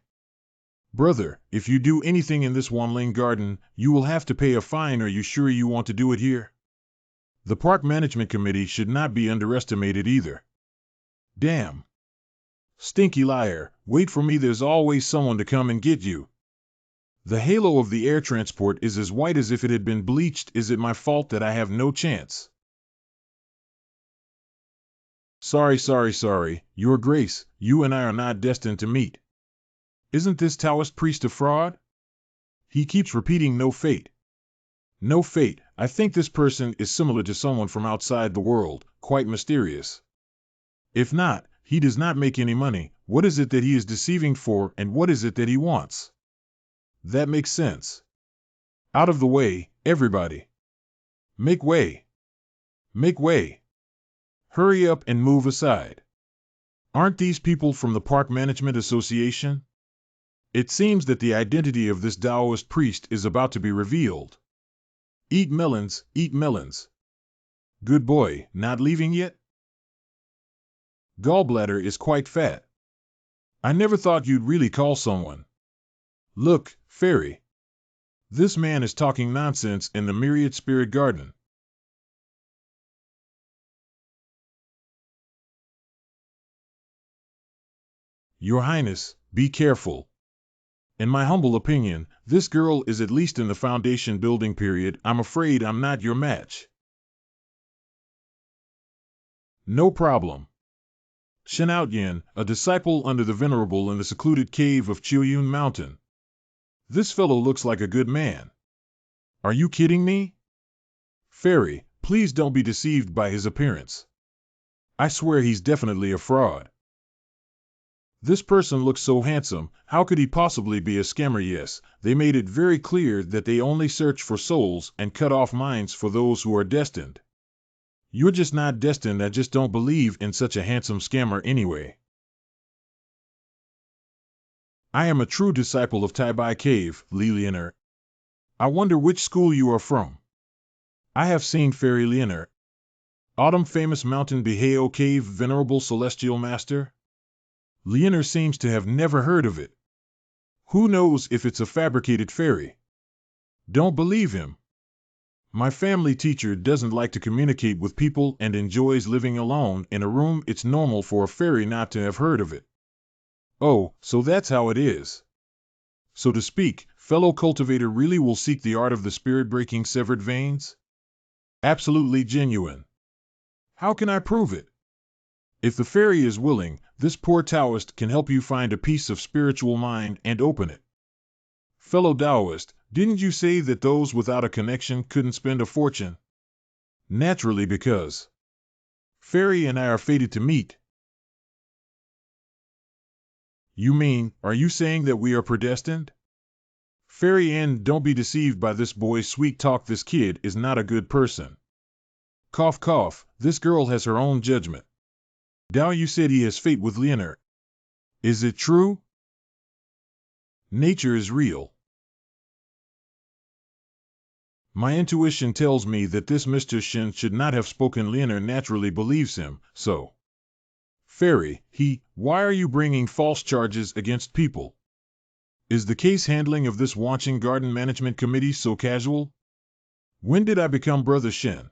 Brother, if you do anything in this Wanling garden, you will have to pay a fine. Are you sure you want to do it here? The park management committee should not be underestimated either. Damn. Stinky liar, wait for me, there's always someone to come and get you. The halo of the air transport is as white as if it had been bleached. Is it my fault that I have no chance? Sorry, Your Grace, you and I are not destined to meet. Isn't this Taoist priest a fraud? He keeps repeating no fate. No fate. I think this person is similar to someone from outside the world, quite mysterious. If not, he does not make any money. What is it that he is deceiving for, and what is it that he wants? That makes sense. Out of the way, everybody. Make way. Make way. Hurry up and move aside. Aren't these people from the Park Management Association? It seems that the identity of this Taoist priest is about to be revealed. Eat melons, eat melons. Good boy, not leaving yet? Gallbladder is quite fat. I never thought you'd really call someone. Look, fairy. This man is talking nonsense in the Myriad Spirit Garden. Your Highness, be careful. In my humble opinion, this girl is at least in the foundation building period. I'm afraid I'm not your match. No problem. Shen a disciple under the Venerable in the secluded cave of Chiuyun Mountain. This fellow looks like a good man. Are you kidding me? Fairy, please don't be deceived by his appearance. I swear he's definitely a fraud. This person looks so handsome, how could he possibly be a scammer? Yes, they made it very clear that they only search for souls and cut off minds for those who are destined. You're just not destined. I just don't believe in such a handsome scammer anyway. I am a true disciple of Taibai Cave, Leaner. I wonder which school you are from. I have seen Fairy Leaner. Autumn famous mountain Bihao Cave, Venerable Celestial Master? Leaner seems to have never heard of it. Who knows if it's a fabricated fairy? Don't believe him. My family teacher doesn't like to communicate with people and enjoys living alone in a room. It's normal for a fairy not to have heard of it. Oh, so that's how it is. So to speak, fellow cultivator really will seek the art of the spirit-breaking severed veins? Absolutely genuine. How can I prove it? If the fairy is willing, this poor Taoist can help you find a piece of spiritual mind and open it. Fellow Taoist, didn't you say that those without a connection couldn't spend a fortune? Naturally, because Fairy and I are fated to meet. You mean, are you saying that we are predestined? Fairy N, don't be deceived by this boy's sweet talk. This kid is not a good person. Cough cough, this girl has her own judgment. Dao, you said he has fate with Leonard. Is it true? Nature is real. My intuition tells me that this Mr. Shin should not have spoken. Leonard naturally believes him, so. Fairy, why are you bringing false charges against people? Is the case handling of this Wanching Garden Management Committee so casual? When did I become Brother Shin?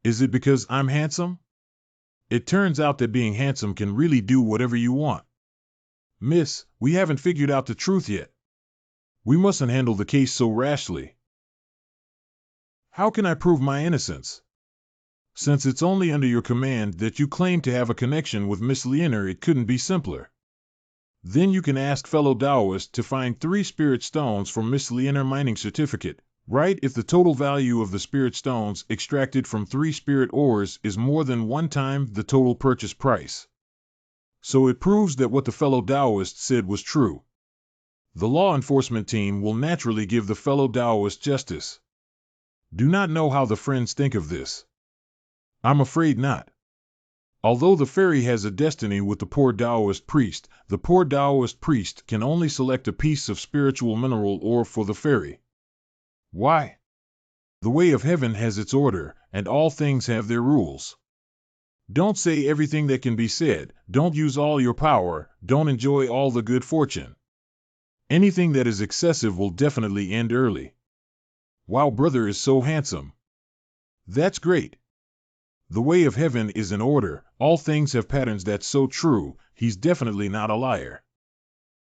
Is it because I'm handsome? It turns out that being handsome can really do whatever you want. Miss, we haven't figured out the truth yet. We mustn't handle the case so rashly. How can I prove my innocence? Since it's only under your command that you claim to have a connection with Miss Leonard, it couldn't be simpler. Then you can ask fellow Taoists to find 3 spirit stones for Miss Leonard mining certificate, right? If the total value of the spirit stones extracted from 3 spirit ores is more than 1 time the total purchase price. So it proves that what the fellow Taoist said was true. The law enforcement team will naturally give the fellow Taoist justice. Do not know how the friends think of this. I'm afraid not. Although the fairy has a destiny with the poor Taoist priest, the poor Taoist priest can only select a piece of spiritual mineral ore for the fairy. Why? The way of heaven has its order, and all things have their rules. Don't say everything that can be said, don't use all your power, don't enjoy all the good fortune. Anything that is excessive will definitely end early. Wow, brother is so handsome. That's great. The way of heaven is in order, all things have patterns. That's so true, he's definitely not a liar.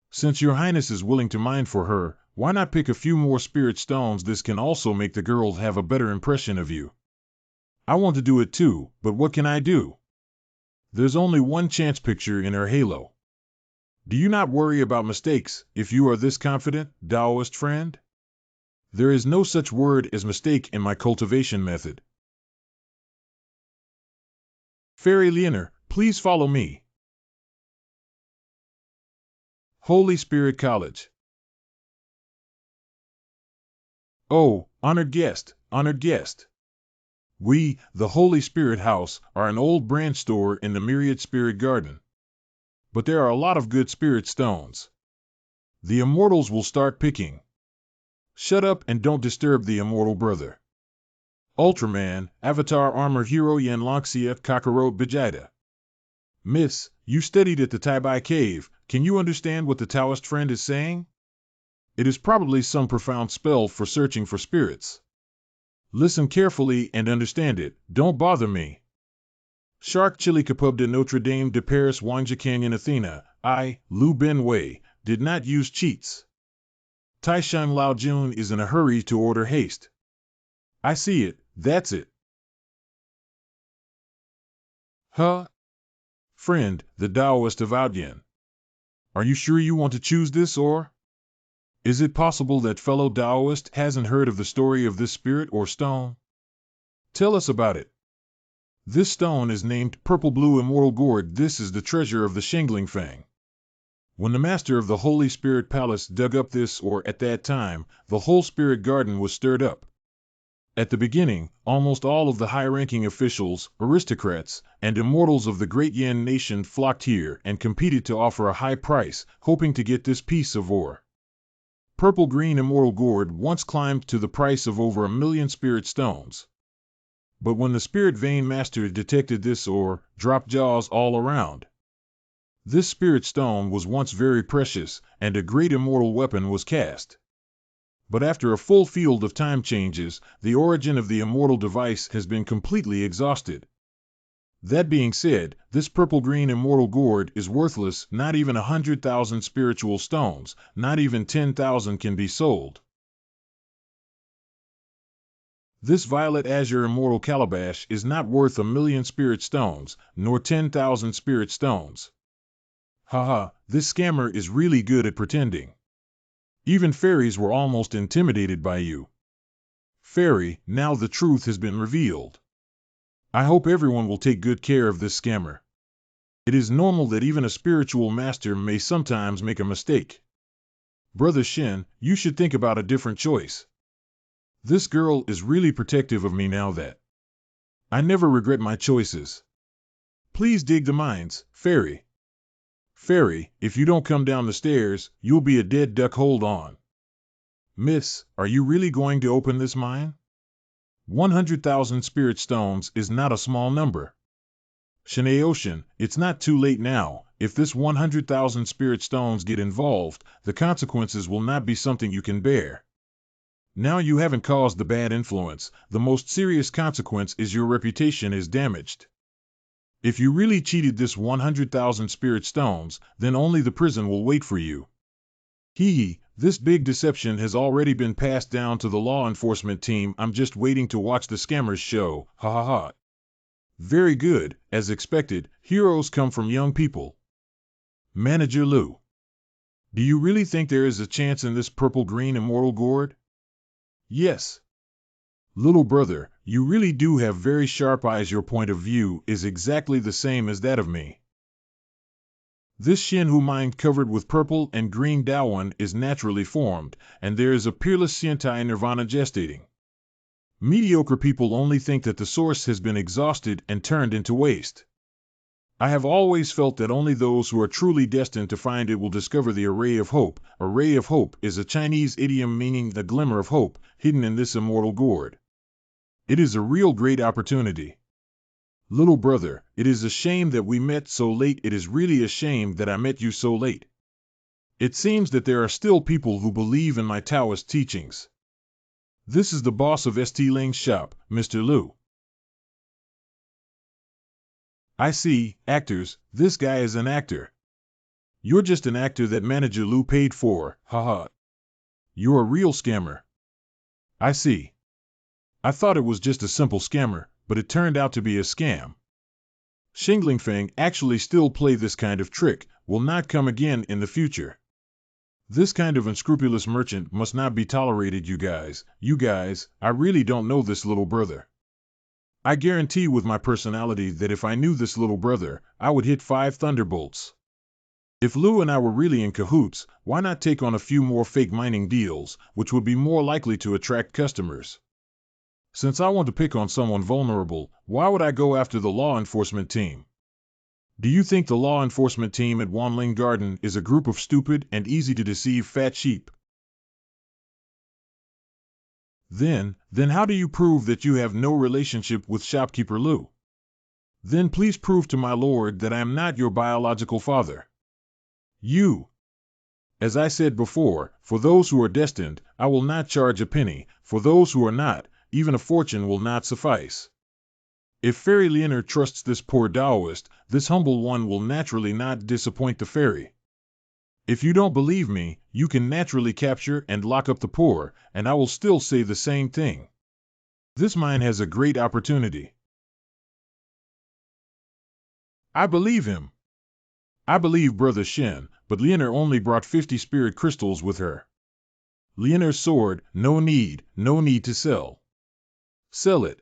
Since your highness is willing to mine for her, Why not pick a few more spirit stones? This can also make the girls have a better impression of you. I want to do it too, but what can I do? There's only one chance picture in her halo. Do you not worry about mistakes if you are this confident, Taoist friend? There is no such word as mistake in my cultivation method. Fairy Leoner, please follow me. Holy Spirit College. Oh, honored guest, honored guest. We, the Holy Spirit House, are an old branch store in the Myriad Spirit Garden. But there are a lot of good spirit stones. The immortals will start picking. Shut up and don't disturb the immortal brother. Ultraman, Avatar Armor Hero Yanloxia Kakarot Vegeta. Miss, you studied at the Taibai Cave. Can you understand what the Taoist friend is saying? It is probably some profound spell for searching for spirits. Listen carefully and understand it. Don't bother me. Shark Chili Kebab de Notre Dame de Paris Wangja Canyon Athena, I, Lu Ben Wei, did not use cheats. Taishan Lao Jun is in a hurry to order haste. I see it, that's it. Huh? Friend, the Taoist of Outyan. Are you sure you want to choose this, or? Is it possible that fellow Taoist hasn't heard of the story of this spirit or stone? Tell us about it. This stone is named Purple Blue Immortal Gourd. This is the treasure of the Shingling Fang. When the master of the Holy Spirit Palace dug up this, or at that time, the whole spirit garden was stirred up. At the beginning, almost all of the high-ranking officials, aristocrats, and immortals of the great Yan nation flocked here and competed to offer a high price, hoping to get this piece of ore. Purple-green immortal gourd once climbed to the price of over 1,000,000 spirit stones. But when the spirit vein master detected this ore, dropped jaws all around. This spirit stone was once very precious, and a great immortal weapon was cast. But after a full field of time changes, the origin of the immortal device has been completely exhausted. That being said, this purple-green immortal gourd is worthless. Not even 100,000 spiritual stones, not even 10,000 can be sold. This violet azure immortal calabash is not worth 1,000,000 spirit stones, nor 10,000 spirit stones. Haha, this scammer is really good at pretending. Even fairies were almost intimidated by you. Fairy, now the truth has been revealed. I hope everyone will take good care of this scammer. It is normal that even a spiritual master may sometimes make a mistake. Brother Shen, you should think about a different choice. This girl is really protective of me now that I never regret my choices. Please dig the mines, Fairy. Fairy, if you don't come down the stairs, you'll be a dead duck. Hold on. Miss, are you really going to open this mine? 100,000 spirit stones is not a small number. Ocean, it's not too late now. If this 100,000 spirit stones get involved, the consequences will not be something you can bear. Now you haven't caused the bad influence. The most serious consequence is your reputation is damaged. If you really cheated this 100,000 spirit stones, then only the prison will wait for you. Hee, this big deception has already been passed down to the law enforcement team. I'm just waiting to watch the scammers show. Ha ha ha. Very good, as expected, heroes come from young people. Manager Lu. Do you really think there is a chance in this purple-green immortal gourd? Yes. Little brother, you really do have very sharp eyes. Your point of view is exactly the same as that of me. This Shinhu mind covered with purple and green Daoan is naturally formed, and there is a peerless Xiantai nirvana gestating. Mediocre people only think that the source has been exhausted and turned into waste. I have always felt that only those who are truly destined to find it will discover the array of hope. Array of hope is a Chinese idiom meaning the glimmer of hope, hidden in this immortal gourd. It is a real great opportunity. Little brother, it is a shame that we met so late. It is really a shame that I met you so late. It seems that there are still people who believe in my Taoist teachings. This is the boss of St. Ling's shop, Mr. Lu. I see, actors, this guy is an actor. You're just an actor that Manager Lu paid for, haha. You're a real scammer. I see. I thought it was just a simple scammer, but it turned out to be a scam. Xinglingfeng actually still play this kind of trick, will not come again in the future. This kind of unscrupulous merchant must not be tolerated, you guys. I really don't know this little brother. I guarantee with my personality that if I knew this little brother, I would hit 5 thunderbolts. If Lou and I were really in cahoots, why not take on a few more fake mining deals, which would be more likely to attract customers? Since I want to pick on someone vulnerable, why would I go after the law enforcement team? Do you think the law enforcement team at Wanling Garden is a group of stupid and easy to deceive fat sheep? Then how do you prove that you have no relationship with shopkeeper Lou? Then please prove to my lord that I am not your biological father. As I said before, for those who are destined, I will not charge a penny. For those who are not, even a fortune will not suffice. If Fairy Leonor trusts this poor Taoist, this humble one will naturally not disappoint the fairy. If you don't believe me, you can naturally capture and lock up the poor, and I will still say the same thing. This mine has a great opportunity. I believe him. I believe Brother Shen, but Leonor only brought 50 spirit crystals with her. Leonor's sword, no need to sell. Sell it.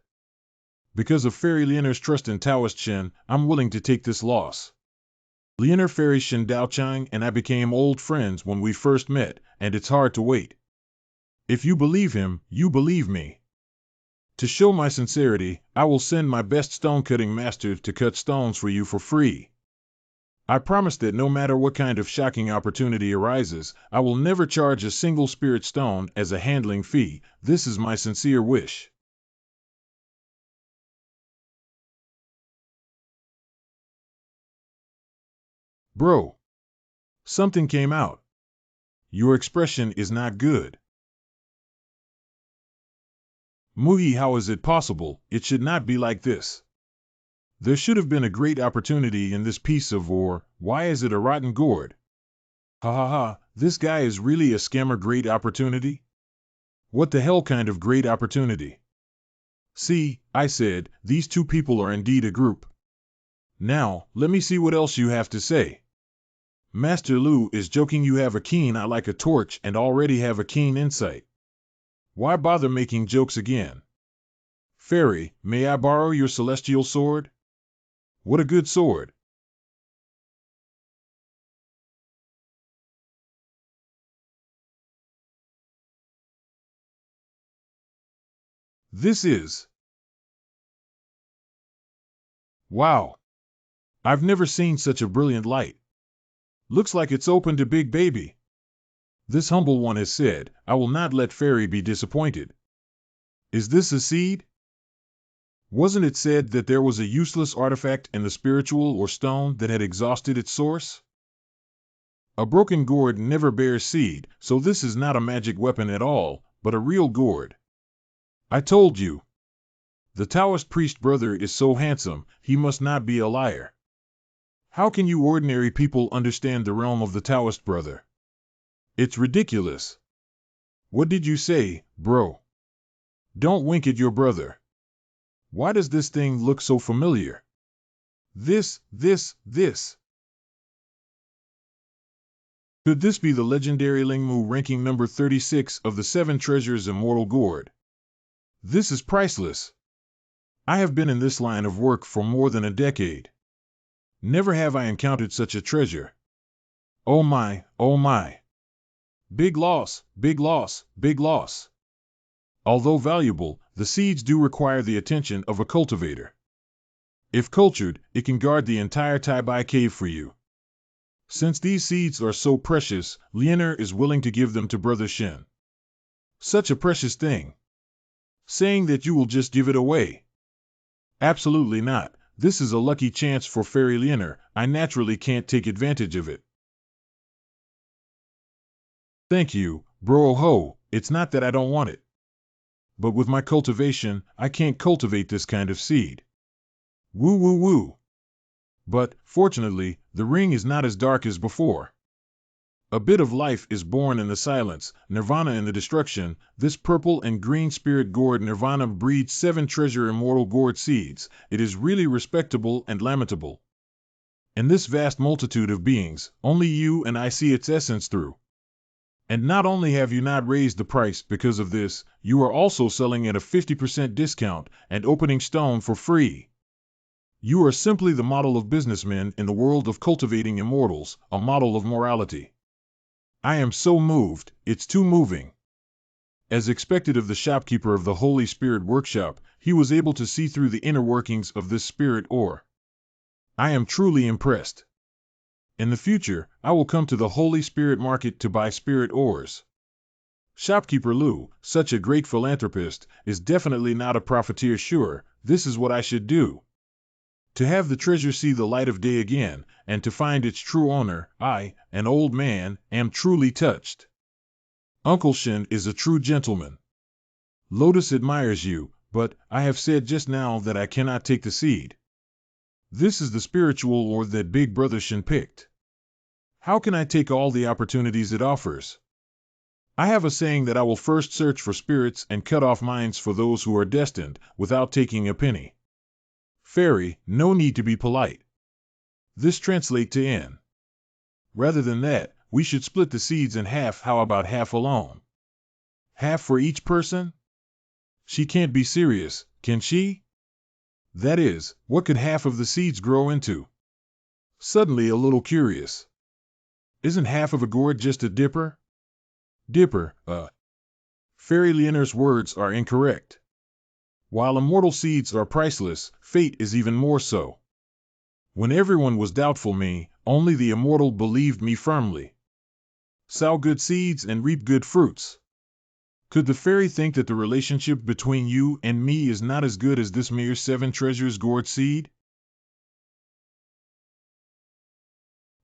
Because of Fairy Leonor's trust in Taoist Shen, I'm willing to take this loss. Leonor Fairy Shen Daochang and I became old friends when we first met, and it's hard to wait. If you believe him, you believe me. To show my sincerity, I will send my best stone-cutting master to cut stones for you for free. I promise that no matter what kind of shocking opportunity arises, I will never charge a single spirit stone as a handling fee. This is my sincere wish. Bro. Something came out. Your expression is not good. Muhi, how is it possible? It should not be like this. There should have been a great opportunity in this piece of ore. Why is it a rotten gourd? Ha ha ha, this guy is really a scammer. Great opportunity? What the hell kind of great opportunity? See, I said, these two people are indeed a group. Now, let me see what else you have to say. Master Lu is joking. You have a keen eye like a torch and already have a keen insight. Why bother making jokes again? Fairy, may I borrow your celestial sword? What a good sword. This is... Wow. I've never seen such a brilliant light. Looks like it's open to Big Baby. This humble one has said, I will not let Fairy be disappointed. Is this a seed? Wasn't it said that there was a useless artifact in the spiritual or stone that had exhausted its source? A broken gourd never bears seed, so this is not a magic weapon at all, but a real gourd. I told you. The Taoist priest brother is so handsome, he must not be a liar. How can you ordinary people understand the realm of the Taoist brother? It's ridiculous. What did you say, bro? Don't wink at your brother. Why does this thing look so familiar? This. Could this be the legendary Lingmu ranking number 36 of the 7 treasures immortal gourd? This is priceless. I have been in this line of work for more than a decade. Never have I encountered such a treasure. Oh my, oh my. Big loss, big loss, big loss. Although valuable, the seeds do require the attention of a cultivator. If cultured, it can guard the entire Taibai cave for you. Since these seeds are so precious, Leonor is willing to give them to Brother Shen. Such a precious thing. Saying that you will just give it away. Absolutely not. This is a lucky chance for Fairy Leonor. I naturally can't take advantage of it. Thank you, bro ho. It's not that I don't want it. But with my cultivation, I can't cultivate this kind of seed. Woo woo woo. But, fortunately, the ring is not as dark as before. A bit of life is born in the silence, nirvana in the destruction. This purple and green spirit gourd nirvana breeds 7 treasure immortal gourd seeds. It is really respectable and lamentable. In this vast multitude of beings, only you and I see its essence through. And not only have you not raised the price because of this, you are also selling at a 50% discount and opening stone for free. You are simply the model of businessmen in the world of cultivating immortals, a model of morality. I am so moved, it's too moving. As expected of the shopkeeper of the Holy Spirit Workshop, he was able to see through the inner workings of this spirit ore. I am truly impressed. In the future, I will come to the Holy Spirit Market to buy spirit ores. Shopkeeper Lou, such a great philanthropist, is definitely not a profiteer. Sure, this is what I should do. To have the treasure see the light of day again, and to find its true owner, I, an old man, am truly touched. Uncle Shin is a true gentleman. Lotus admires you, but I have said just now that I cannot take the seed. This is the spiritual ore that Big Brother Shin picked. How can I take all the opportunities it offers? I have a saying that I will first search for spirits and cut off minds for those who are destined, without taking a penny. Fairy, no need to be polite. This translate to N. Rather than that, we should split the seeds in half. How about half alone? Half for each person? She can't be serious, can she? That is, what could half of the seeds grow into? Suddenly a little curious. Isn't half of a gourd just a dipper? Dipper, Fairy Leonor's words are incorrect. While immortal seeds are priceless, fate is even more so. When everyone was doubtful me, only the immortal believed me firmly. Sow good seeds and reap good fruits. Could the fairy think that the relationship between you and me is not as good as this mere 7 treasures gourd seed?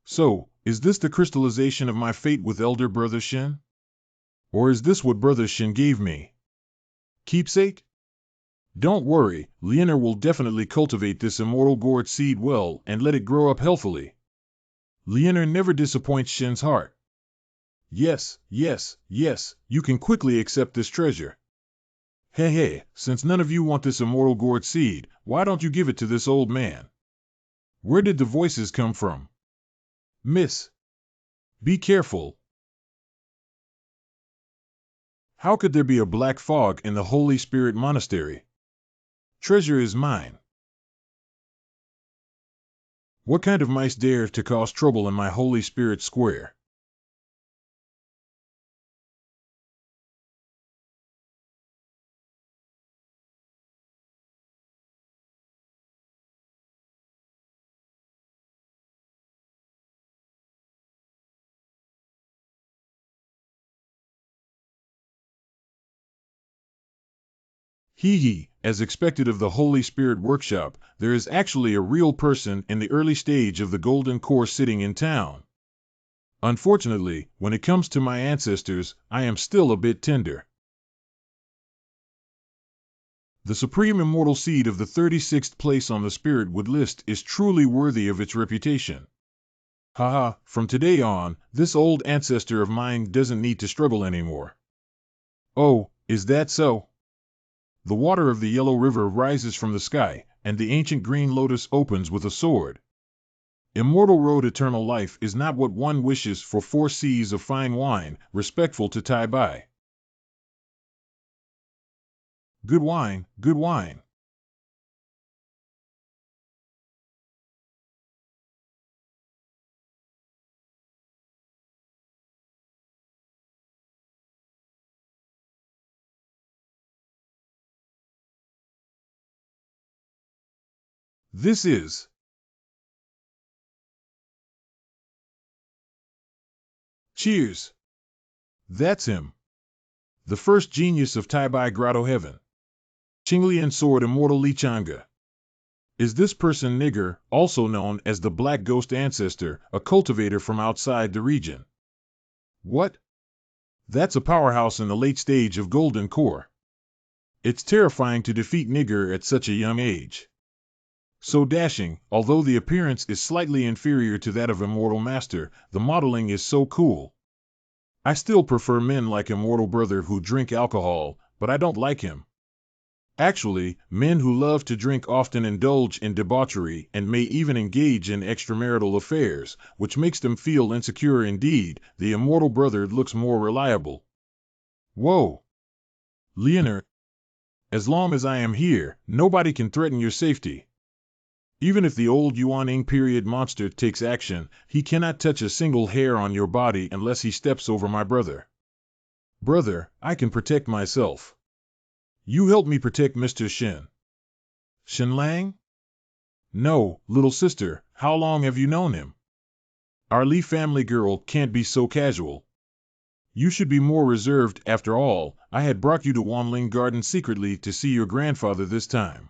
So, is this the crystallization of my fate with Elder Brother Shin? Or is this what Brother Shin gave me? Keepsake? Don't worry, Leonor will definitely cultivate this immortal gourd seed well and let it grow up healthily. Leonor never disappoints Shin's heart. Yes, yes, yes, you can quickly accept this treasure. Hey, since none of you want this immortal gourd seed, why don't you give it to this old man? Where did the voices come from? Miss, be careful. How could there be a black fog in the Holy Spirit Monastery? Treasure is mine. What kind of mice dare to cause trouble in my Holy Spirit Square? As expected of the Holy Spirit Workshop, there is actually a real person in the early stage of the Golden Core sitting in town. Unfortunately, when it comes to my ancestors, I am still a bit tender. The supreme immortal seed of the 36th place on the Spirit Wood list is truly worthy of its reputation. Haha, from today on, this old ancestor of mine doesn't need to struggle anymore. Oh, is that so? The water of the Yellow River rises from the sky, and the ancient green lotus opens with a sword. Immortal road eternal life is not what one wishes for 4 seas of fine wine, respectful to Tai Bai. Good wine, good wine. This is Cheers. That's him. The first genius of Tai Bai Grotto Heaven. Qinglian Sword Immortal Li Changa. Is this person Nigger, also known as the Black Ghost Ancestor, a cultivator from outside the region? What? That's a powerhouse in the late stage of Golden Core. It's terrifying to defeat Nigger at such a young age. So dashing, although the appearance is slightly inferior to that of Immortal Master, the modeling is so cool. I still prefer men like immortal brother who drink alcohol, but I don't like him. Actually, men who love to drink often indulge in debauchery and may even engage in extramarital affairs, which makes them feel insecure indeed. The immortal brother looks more reliable. Whoa! Leonard, as long as I am here, nobody can threaten your safety. Even if the old Yuaning period monster takes action, he cannot touch a single hair on your body unless he steps over my brother. Brother, I can protect myself. You help me protect Mr. Shen. Shenlang? No, little sister, how long have you known him? Our Li family girl can't be so casual. You should be more reserved. After all, I had brought you to Wanling Garden secretly to see your grandfather this time.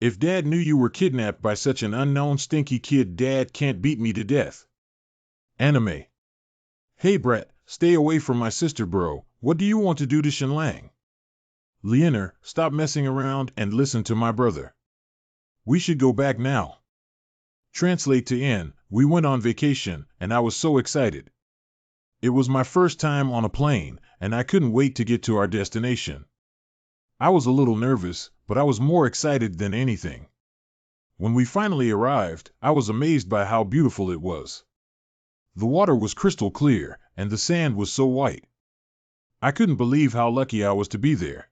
If Dad knew you were kidnapped by such an unknown stinky kid, Dad can't beat me to death. Anime. Hey brat, stay away from my sister bro, what do you want to do to Shenlang? Leonard, stop messing around and listen to my brother. We should go back now. Translate to N, we went on vacation, and I was so excited. It was my first time on a plane, and I couldn't wait to get to our destination. I was a little nervous, but I was more excited than anything. When we finally arrived, I was amazed by how beautiful it was. The water was crystal clear, and the sand was so white. I couldn't believe how lucky I was to be there.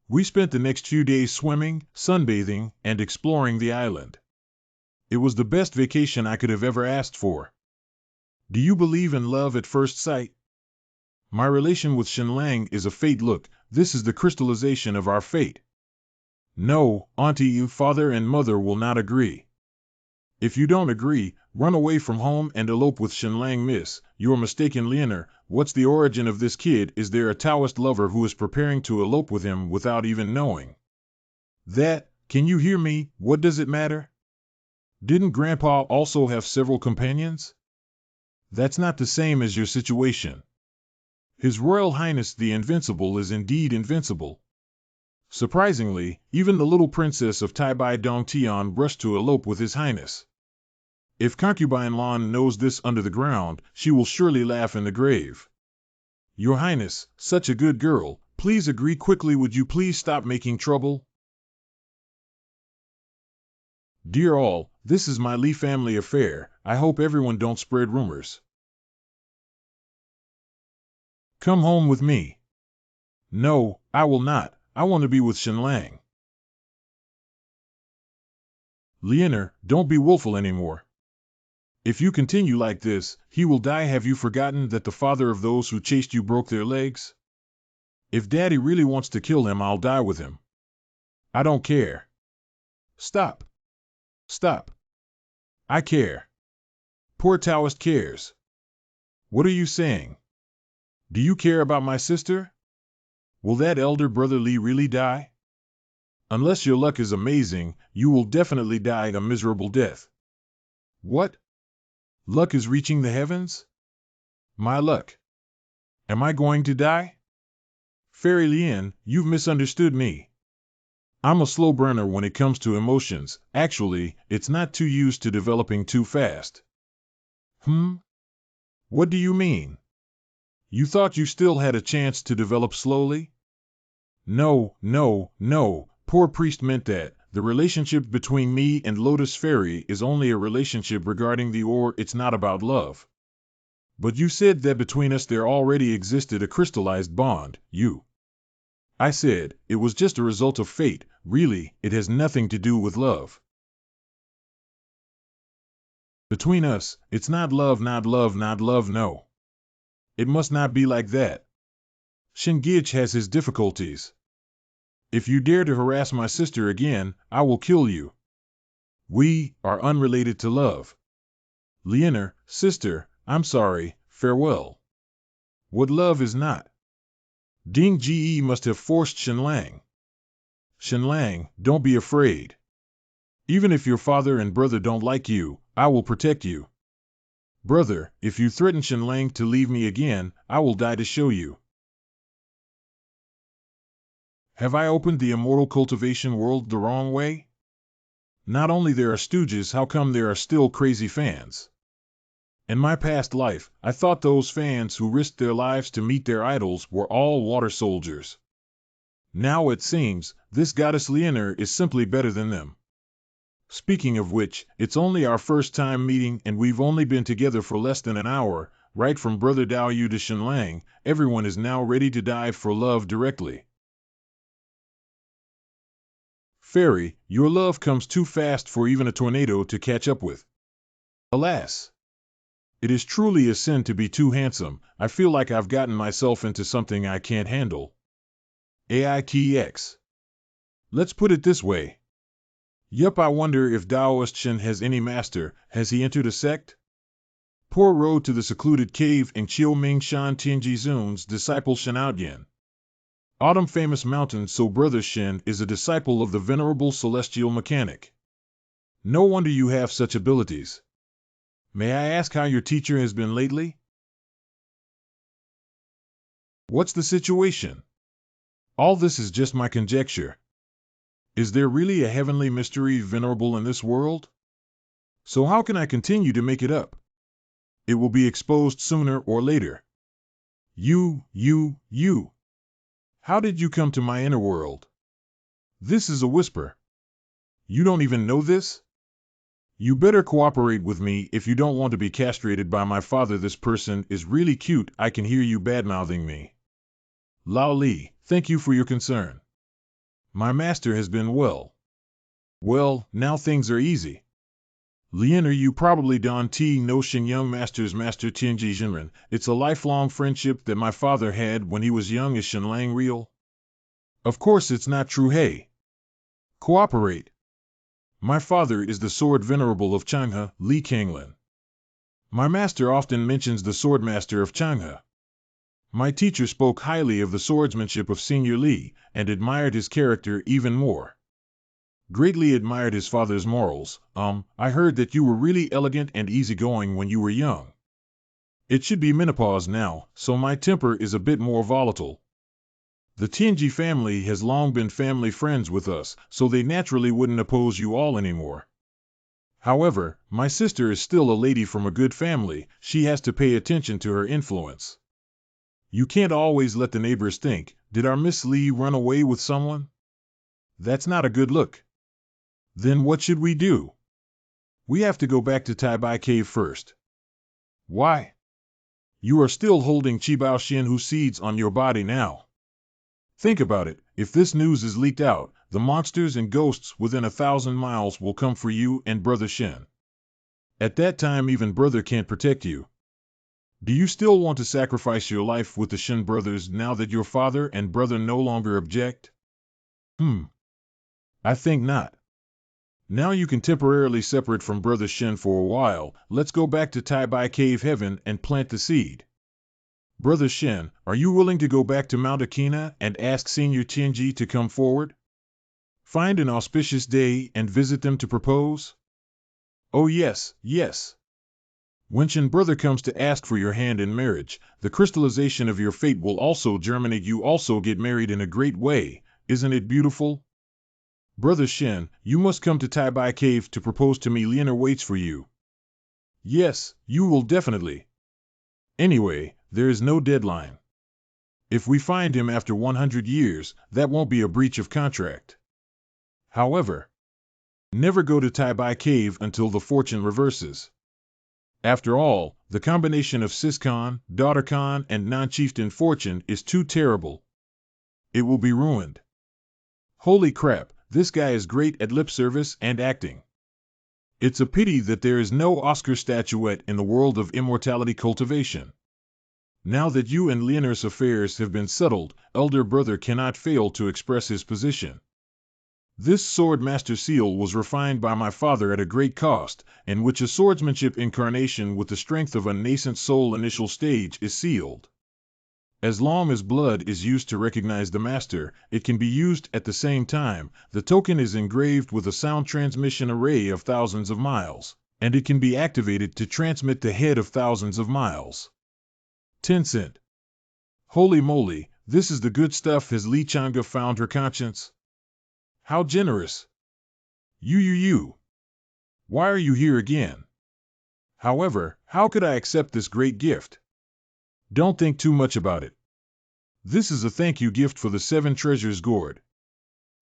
We spent the next few days swimming, sunbathing, and exploring the island. It was the best vacation I could have ever asked for. Do you believe in love at first sight? My relation with Shenlang is a fate. Look, this is the crystallization of our fate. No, auntie, you father and mother will not agree. If you don't agree, run away from home and elope with Shenlang. Miss, you're mistaken. Leonard, what's the origin of this kid? Is there a Taoist lover who is preparing to elope with him without even knowing? That, can you hear me? What does it matter? Didn't Grandpa also have several companions? That's not the same as your situation. His Royal Highness the Invincible is indeed invincible. Surprisingly, even the little princess of Taibai Dongtian rushed to elope with His Highness. If Concubine Lan knows this under the ground, she will surely laugh in the grave. Your Highness, such a good girl, please agree quickly. Would you please stop making trouble? Dear all, this is my Li family affair. I hope everyone don't spread rumors. Come home with me. No, I will not. I want to be with Shenlang. Leonard, don't be willful anymore. If you continue like this, he will die. Have you forgotten that the father of those who chased you broke their legs? If Daddy really wants to kill him, I'll die with him. I don't care. Stop. Stop. I care. Poor Taoist cares. What are you saying? Do you care about my sister? Will that elder brother Li really die? Unless your luck is amazing, you will definitely die a miserable death. What? Luck is reaching the heavens? My luck. Am I going to die? Fairy Lien, you've misunderstood me. I'm a slow burner when it comes to emotions. Actually, it's not too used to developing too fast. What do you mean? You thought you still had a chance to develop slowly? No, no, no. Poor priest meant that. The relationship between me and Lotus Fairy is only a relationship regarding the ore. It's not about love. But you said that between us there already existed a crystallized bond, I said, it was just a result of fate. Really, it has nothing to do with love. Between us, it's not love, not love, not love, no. It must not be like that. Shingich has his difficulties. If you dare to harass my sister again, I will kill you. We are unrelated to love. Leonard, sister, I'm sorry, farewell. What love is not. Ding Ge must have forced Shenlang. Shenlang, don't be afraid. Even if your father and brother don't like you, I will protect you. Brother, if you threaten Shenlang to leave me again, I will die to show you. Have I opened the immortal cultivation world the wrong way? Not only there are stooges, how come there are still crazy fans? In my past life, I thought those fans who risked their lives to meet their idols were all water soldiers. Now it seems, this goddess Leonor is simply better than them. Speaking of which, it's only our first time meeting and we've only been together for less than an hour. Right from Brother Dao Yu to Shenlang, everyone is now ready to dive for love directly. Fairy, your love comes too fast for even a tornado to catch up with. Alas! It is truly a sin to be too handsome. I feel like I've gotten myself into something I can't handle. AITX. Let's put it this way. Yup, I wonder if Daoist Shen has any master. Has he entered a sect? Poor road to the secluded cave in Qiuming Shan Tianji Zun's disciple Shen Outyan. Autumn famous mountain, so Brother Shen is a disciple of the venerable celestial mechanic. No wonder you have such abilities. May I ask how your teacher has been lately? What's the situation? All this is just my conjecture. Is there really a heavenly mystery venerable in this world? So how can I continue to make it up? It will be exposed sooner or later. You. How did you come to my inner world? This is a whisper. You don't even know this? You better cooperate with me if you don't want to be castrated by my father. This person is really cute. I can hear you badmouthing me. Lao Li, thank you for your concern. My master has been well. Well, now things are easy. Leonor, you probably don't know Shen Young Master's Master Tianji Jinren. It's a lifelong friendship that my father had when he was young. Is Shenlang real? Of course it's not true. Hey. Cooperate. My father is the sword venerable of Changhe, Li Kanglin. My master often mentions the swordmaster of Changhe. My teacher spoke highly of the swordsmanship of Senior Li, and admired his character even more. Greatly admired his father's morals. I heard that you were really elegant and easygoing when you were young. It should be menopause now, so my temper is a bit more volatile. The Tianji family has long been family friends with us, so they naturally wouldn't oppose you all anymore. However, my sister is still a lady from a good family. She has to pay attention to her influence. You can't always let the neighbors think, did our Miss Li run away with someone? That's not a good look. Then what should we do? We have to go back to Taibai Cave first. Why? You are still holding Qibao Xianhu seeds on your body now. Think about it, if this news is leaked out, the monsters and ghosts within 1,000 miles will come for you and Brother Shen. At that time even Brother can't protect you. Do you still want to sacrifice your life with the Shen brothers now that your father and brother no longer object? I think not. Now you can temporarily separate from Brother Shen for a while. Let's go back to Taibai Cave Heaven and plant the seed. Brother Shen, are you willing to go back to Mount Akina and ask Senior Tianji to come forward? Find an auspicious day and visit them to propose? Oh yes. When Shen brother comes to ask for your hand in marriage, the crystallization of your fate will also germinate. You also get married in a great way. Isn't it beautiful? Brother Shen, you must come to Taibai Cave to propose to me. Leonor waits for you. Yes, you will definitely. Anyway, there is no deadline. If we find him after 100 years, that won't be a breach of contract. However, never go to Taibai Cave until the fortune reverses. After all, the combination of Sis-Khan, Daughter-Khan, and non-chieftain fortune is too terrible. It will be ruined. Holy crap, this guy is great at lip service and acting. It's a pity that there is no Oscar statuette in the world of immortality cultivation. Now that you and Leonor's affairs have been settled, elder brother cannot fail to express his position. This sword master seal was refined by my father at a great cost, in which a swordsmanship incarnation with the strength of a nascent soul initial stage is sealed. As long as blood is used to recognize the master, it can be used at the same time. The token is engraved with a sound transmission array of thousands of miles, and it can be activated to transmit the head of thousands of miles. 10 cent. Holy moly, this is the good stuff. Has Li Chang'e found her conscience? How generous. You. Why are you here again? However, how could I accept this great gift? Don't think too much about it. This is a thank you gift for the 7 treasures gourd.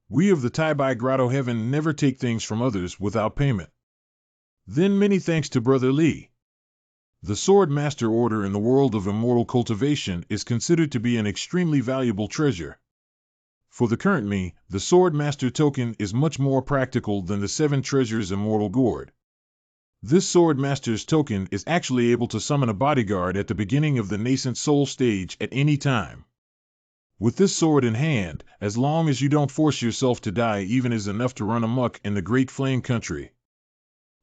We of the Tai Grotto Heaven never take things from others without payment. Then many thanks to Brother Li. The Sword Master Order in the world of immortal cultivation is considered to be an extremely valuable treasure. For the current me, the Sword Master token is much more practical than the 7 treasures immortal gourd. This Sword Master's token is actually able to summon a bodyguard at the beginning of the nascent soul stage at any time. With this sword in hand, as long as you don't force yourself to die even is enough to run amok in the Great Flame Country.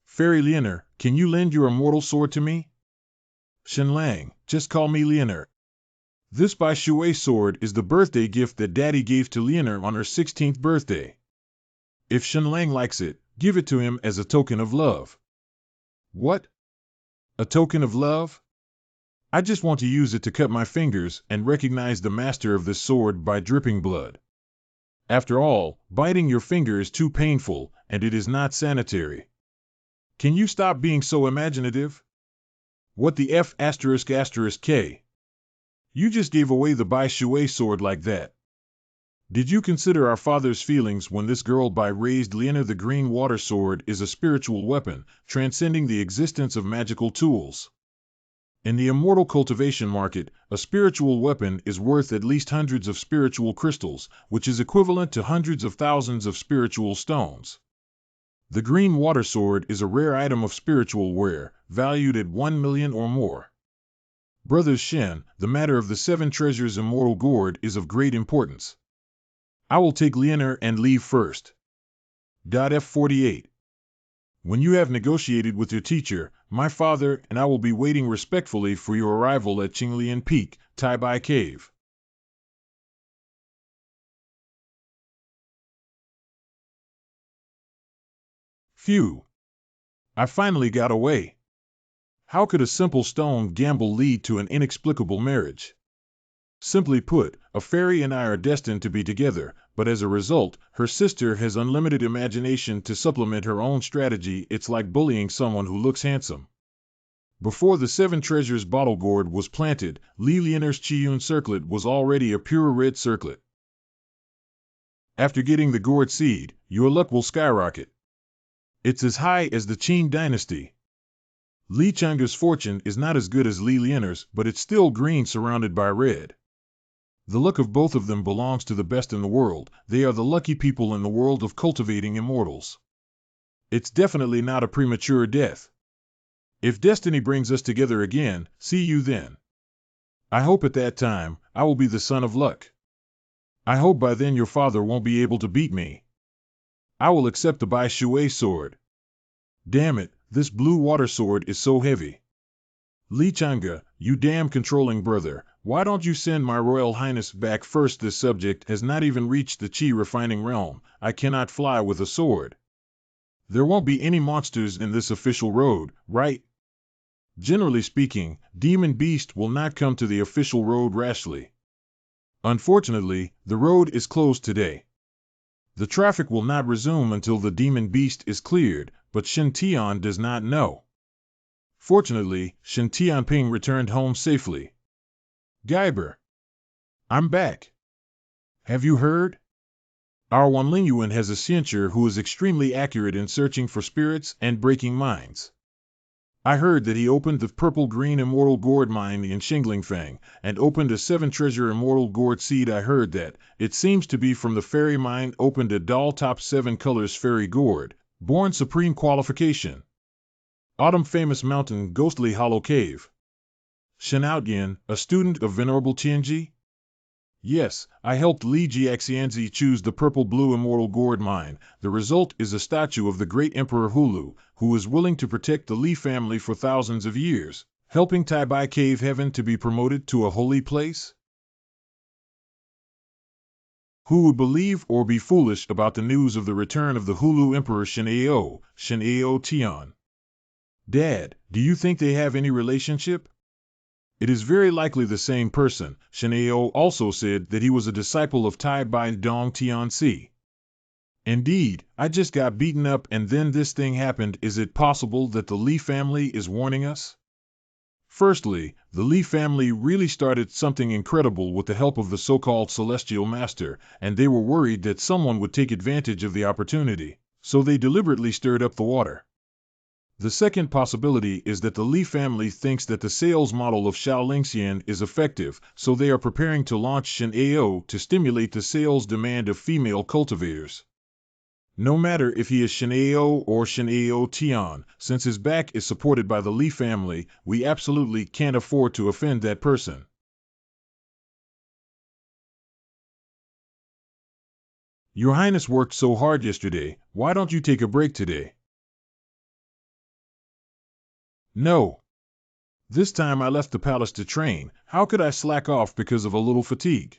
Fairy Lianer, can you lend your immortal sword to me? Shenlang, just call me Lianer. This Bai Shui sword is the birthday gift that Daddy gave to Lianer on her 16th birthday. If Shenlang likes it, give it to him as a token of love. What? A token of love? I just want to use it to cut my fingers and recognize the master of this sword by dripping blood. After all, biting your finger is too painful, and it is not sanitary. Can you stop being so imaginative? What the F *** K? You just gave away the Bai Shui sword like that. Did you consider our father's feelings when this girl by raised Lianer the Green Water Sword is a spiritual weapon, transcending the existence of magical tools? In the immortal cultivation market, a spiritual weapon is worth at least hundreds of spiritual crystals, which is equivalent to hundreds of thousands of spiritual stones. The Green Water Sword is a rare item of spiritual ware, valued at 1 million or more. Brothers Shen, the matter of the 7 treasures immortal gourd is of great importance. I will take Lianer and leave first. F48. When you have negotiated with your teacher, my father and I will be waiting respectfully for your arrival at Qinglian Peak, Tai Bai Cave. Phew! I finally got away. How could a simple stone gamble lead to an inexplicable marriage? Simply put, a fairy and I are destined to be together, but as a result, her sister has unlimited imagination to supplement her own strategy. It's like bullying someone who looks handsome. Before the 7 treasures bottle gourd was planted, Li Lianer's Qiyun circlet was already a pure red circlet. After getting the gourd seed, your luck will skyrocket. It's as high as the Qin dynasty. Li Changa's fortune is not as good as Li Lianer's, but it's still green surrounded by red. The luck of both of them belongs to the best in the world. They are the lucky people in the world of cultivating immortals. It's definitely not a premature death. If destiny brings us together again, see you then. I hope at that time, I will be the son of luck. I hope by then your father won't be able to beat me. I will accept the Bai Shui sword. Damn it, this blue water sword is so heavy. Li Changa, you damn controlling brother, why don't you send my Royal Highness back first? This subject has not even reached the Qi refining realm. I cannot fly with a sword. There won't be any monsters in this official road, right? Generally speaking, Demon Beast will not come to the official road rashly. Unfortunately, the road is closed today. The traffic will not resume until the Demon Beast is cleared, but Shen Tian does not know. Fortunately, Shen Tianping returned home safely. Gaiber. I'm back. Have you heard? Our Wanlingyuan has a ciencer who is extremely accurate in searching for spirits and breaking minds. I heard that he opened the purple-green immortal gourd mine in Xinglingfang, and opened a 7-treasure immortal gourd seed. I heard that, it seems to be from the fairy mine, opened a doll top 7 colors fairy gourd, born supreme qualification. Autumn famous mountain ghostly hollow cave. Shen Outyin, a student of Venerable Tianji? Yes, I helped Li Jiaxianzi choose the purple-blue immortal gourd mine. The result is a statue of the great Emperor Hulu, who is willing to protect the Li family for thousands of years, helping Tai Bai Cave Heaven to be promoted to a holy place? Who would believe or be foolish about the news of the return of the Hulu Emperor Shen'ao Tian? Dad, do you think they have any relationship? It is very likely the same person. Shen'ao also said that he was a disciple of Tai Bai Dong Tianxi. Indeed, I just got beaten up and then this thing happened. Is it possible that the Lee family is warning us? Firstly, the Lee family really started something incredible with the help of the so-called Celestial Master, and they were worried that someone would take advantage of the opportunity, so they deliberately stirred up the water. The second possibility is that the Lee family thinks that the sales model of Shaolingxian is effective, so they are preparing to launch Shin AO to stimulate the sales demand of female cultivators. No matter if he is Shin'eo or Shin'eo Tian, since his back is supported by the Li family, we absolutely can't afford to offend that person. Your Highness worked so hard yesterday, why don't you take a break today? No. This time I left the palace to train. How could I slack off because of a little fatigue?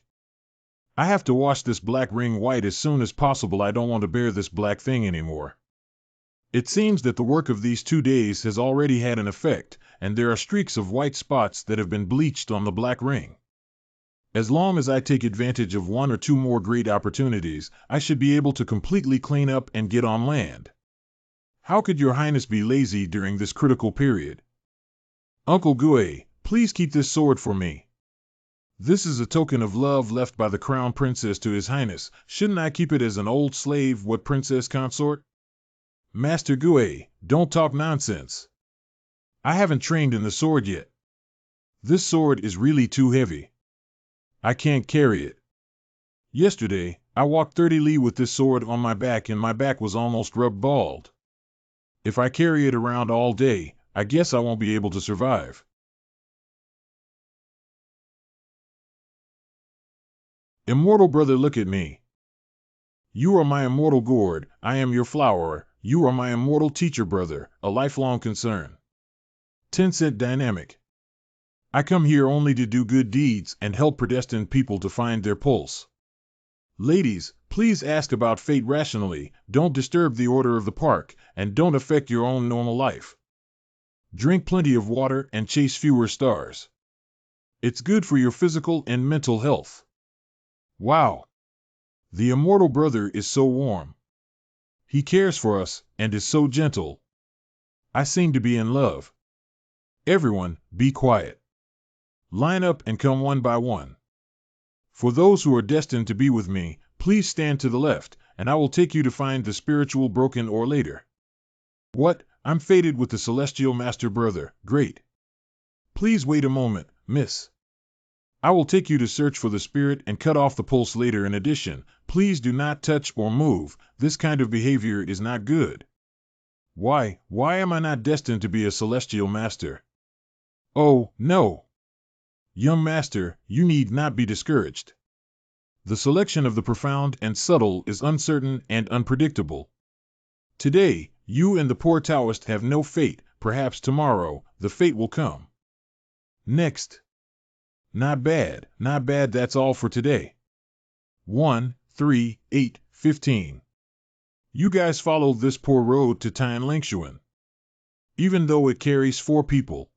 I have to wash this black ring white as soon as possible. I don't want to bear this black thing anymore. It seems that the work of these 2 days has already had an effect, and there are streaks of white spots that have been bleached on the black ring. As long as I take advantage of 1 or 2 more great opportunities, I should be able to completely clean up and get on land. How could Your Highness be lazy during this critical period? Uncle Gue, please keep this sword for me. This is a token of love left by the Crown Princess to His Highness. Shouldn't I keep it as an old slave? What princess consort? Master Gue, don't talk nonsense. I haven't trained in the sword yet. This sword is really too heavy. I can't carry it. Yesterday, I walked 30 li with this sword on my back and my back was almost rubbed bald. If I carry it around all day, I guess I won't be able to survive. Immortal brother, look at me. You are my immortal gourd, I am your flower, you are my immortal teacher brother, a lifelong concern. Tencent Dynamic. I come here only to do good deeds and help predestined people to find their pulse. Ladies, please ask about fate rationally, don't disturb the order of the park, and don't affect your own normal life. Drink plenty of water and chase fewer stars. It's good for your physical and mental health. Wow! The immortal brother is so warm. He cares for us and is so gentle. I seem to be in love. Everyone, be quiet. Line up and come one by one. For those who are destined to be with me, please stand to the left, and I will take you to find the spiritual broken or later. What? I'm fated with the celestial master brother. Great. Please wait a moment, miss. I will take you to search for the spirit and cut off the pulse later. In addition, please do not touch or move. This kind of behavior is not good. Why am I not destined to be a celestial master? Oh, no. Young master, you need not be discouraged. The selection of the profound and subtle is uncertain and unpredictable. Today, you and the poor Taoist have no fate. Perhaps tomorrow, the fate will come. Next. Not bad, not bad. That's all for today. 1, 3, 8, 15. You guys followed this poor road to Tianlingshuan. Even though it carries 4 people.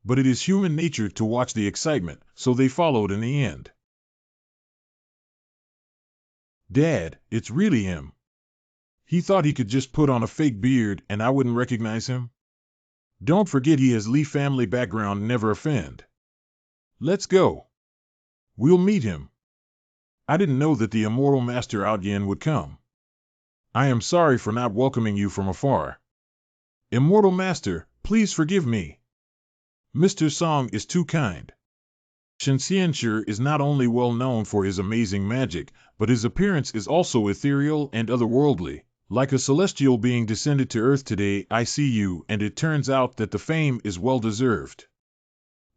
But it is human nature to watch the excitement, so they followed in the end. Dad, it's really him. He thought he could just put on a fake beard and I wouldn't recognize him. Don't forget he has Lee family background. Never offend. Let's go. We'll meet him. I didn't know that the immortal master Outyin would come. I am sorry for not welcoming you from afar. Immortal master, please forgive me. Mr. Song is too kind. Shen Xianshi is not only well known for his amazing magic, but his appearance is also ethereal and otherworldly. Like a celestial being descended to earth today, I see you, and it turns out that the fame is well deserved.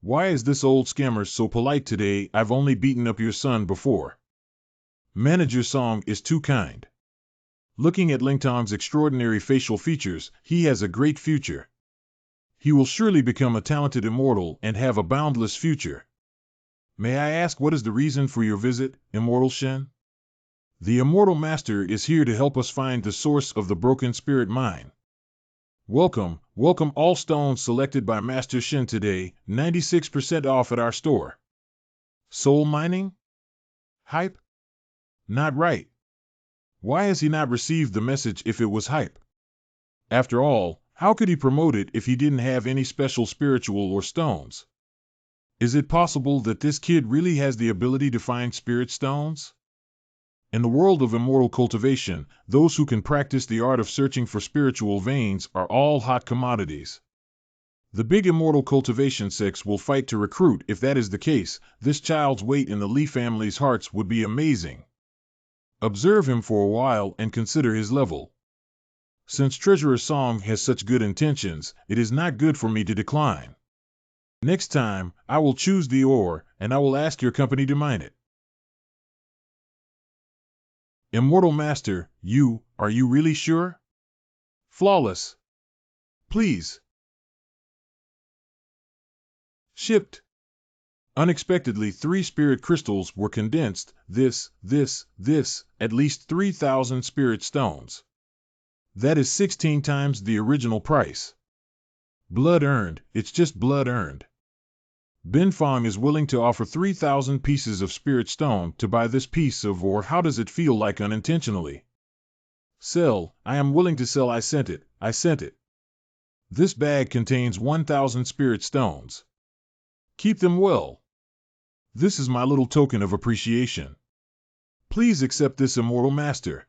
Why is this old scammer so polite today? I've only beaten up your son before. Manager Song is too kind. Looking at Lingtong's extraordinary facial features, he has a great future. He will surely become a talented immortal and have a boundless future. May I ask what is the reason for your visit, Immortal Shen? The Immortal Master is here to help us find the source of the broken spirit mine. Welcome, welcome. All stones selected by Master Shen today, 96% off at our store. Soul mining? Hype? Not right. Why has he not received the message if it was hype? After all, how could he promote it if he didn't have any special spiritual or stones? Is it possible that this kid really has the ability to find spirit stones? In the world of immortal cultivation, those who can practice the art of searching for spiritual veins are all hot commodities. The big immortal cultivation sects will fight to recruit. If that is the case, this child's weight in the Lee family's hearts would be amazing. Observe him for a while and consider his level. Since Treasurer Song has such good intentions, it is not good for me to decline. Next time, I will choose the ore, and I will ask your company to mine it. Immortal Master, are you really sure? Flawless. Please. Shipped. Unexpectedly, 3 spirit crystals were condensed, at least 3,000 spirit stones. That is 16 times the original price. Blood earned, it's just blood earned. Ben Fong is willing to offer 3,000 pieces of spirit stone to buy this piece of ore. How does it feel like unintentionally? Sell, I am willing to sell. I sent it. This bag contains 1,000 spirit stones. Keep them well. This is my little token of appreciation. Please accept this, Immortal Master.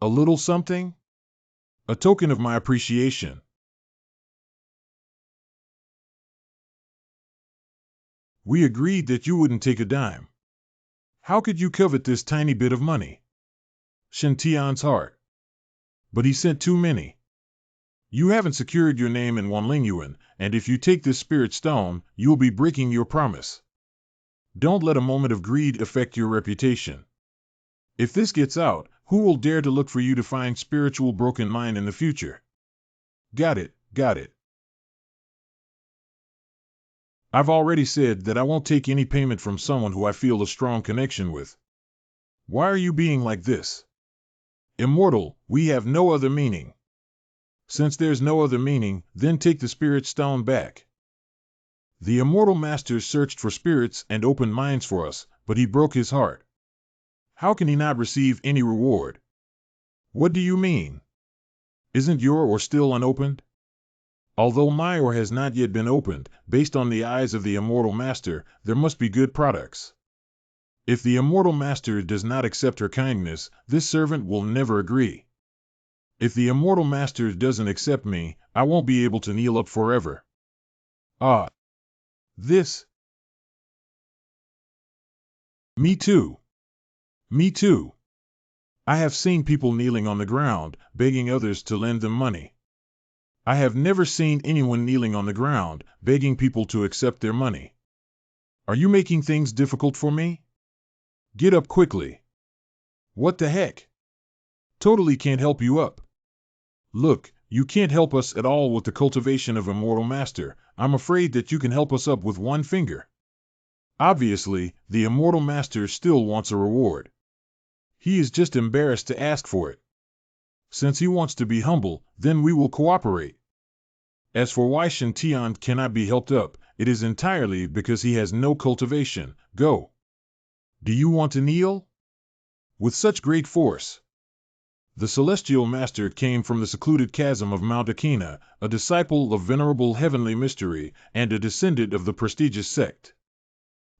A little something? A token of my appreciation. We agreed that you wouldn't take a dime. How could you covet this tiny bit of money? Shen Tian's heart. But he sent too many. You haven't secured your name in Wanlingyuan, and if you take this spirit stone, you'll be breaking your promise. Don't let a moment of greed affect your reputation. If this gets out, who will dare to look for you to find spiritual broken mine in the future? Got it. I've already said that I won't take any payment from someone who I feel a strong connection with. Why are you being like this? Immortal, we have no other meaning. Since there's no other meaning, then take the spirit stone back. The Immortal Master searched for spirits and opened mines for us, but he broke his heart. How can he not receive any reward? What do you mean? Isn't your ore still unopened? Although my ore has not yet been opened, based on the eyes of the Immortal Master, there must be good products. If the Immortal Master does not accept her kindness, this servant will never agree. If the Immortal Master doesn't accept me, I won't be able to kneel up forever. Ah. This. Me too. I have seen people kneeling on the ground, begging others to lend them money. I have never seen anyone kneeling on the ground, begging people to accept their money. Are you making things difficult for me? Get up quickly. What the heck? Totally can't help you up. Look, you can't help us at all with the cultivation of Immortal Master. I'm afraid that you can help us up with one finger. Obviously, the Immortal Master still wants a reward. He is just embarrassed to ask for it. Since he wants to be humble, then we will cooperate. As for why Shen Tian cannot be helped up, it is entirely because he has no cultivation. Go. Do you want to kneel? With such great force. The Celestial Master came from the secluded chasm of Mount Akina, a disciple of Venerable Heavenly Mystery, and a descendant of the prestigious sect.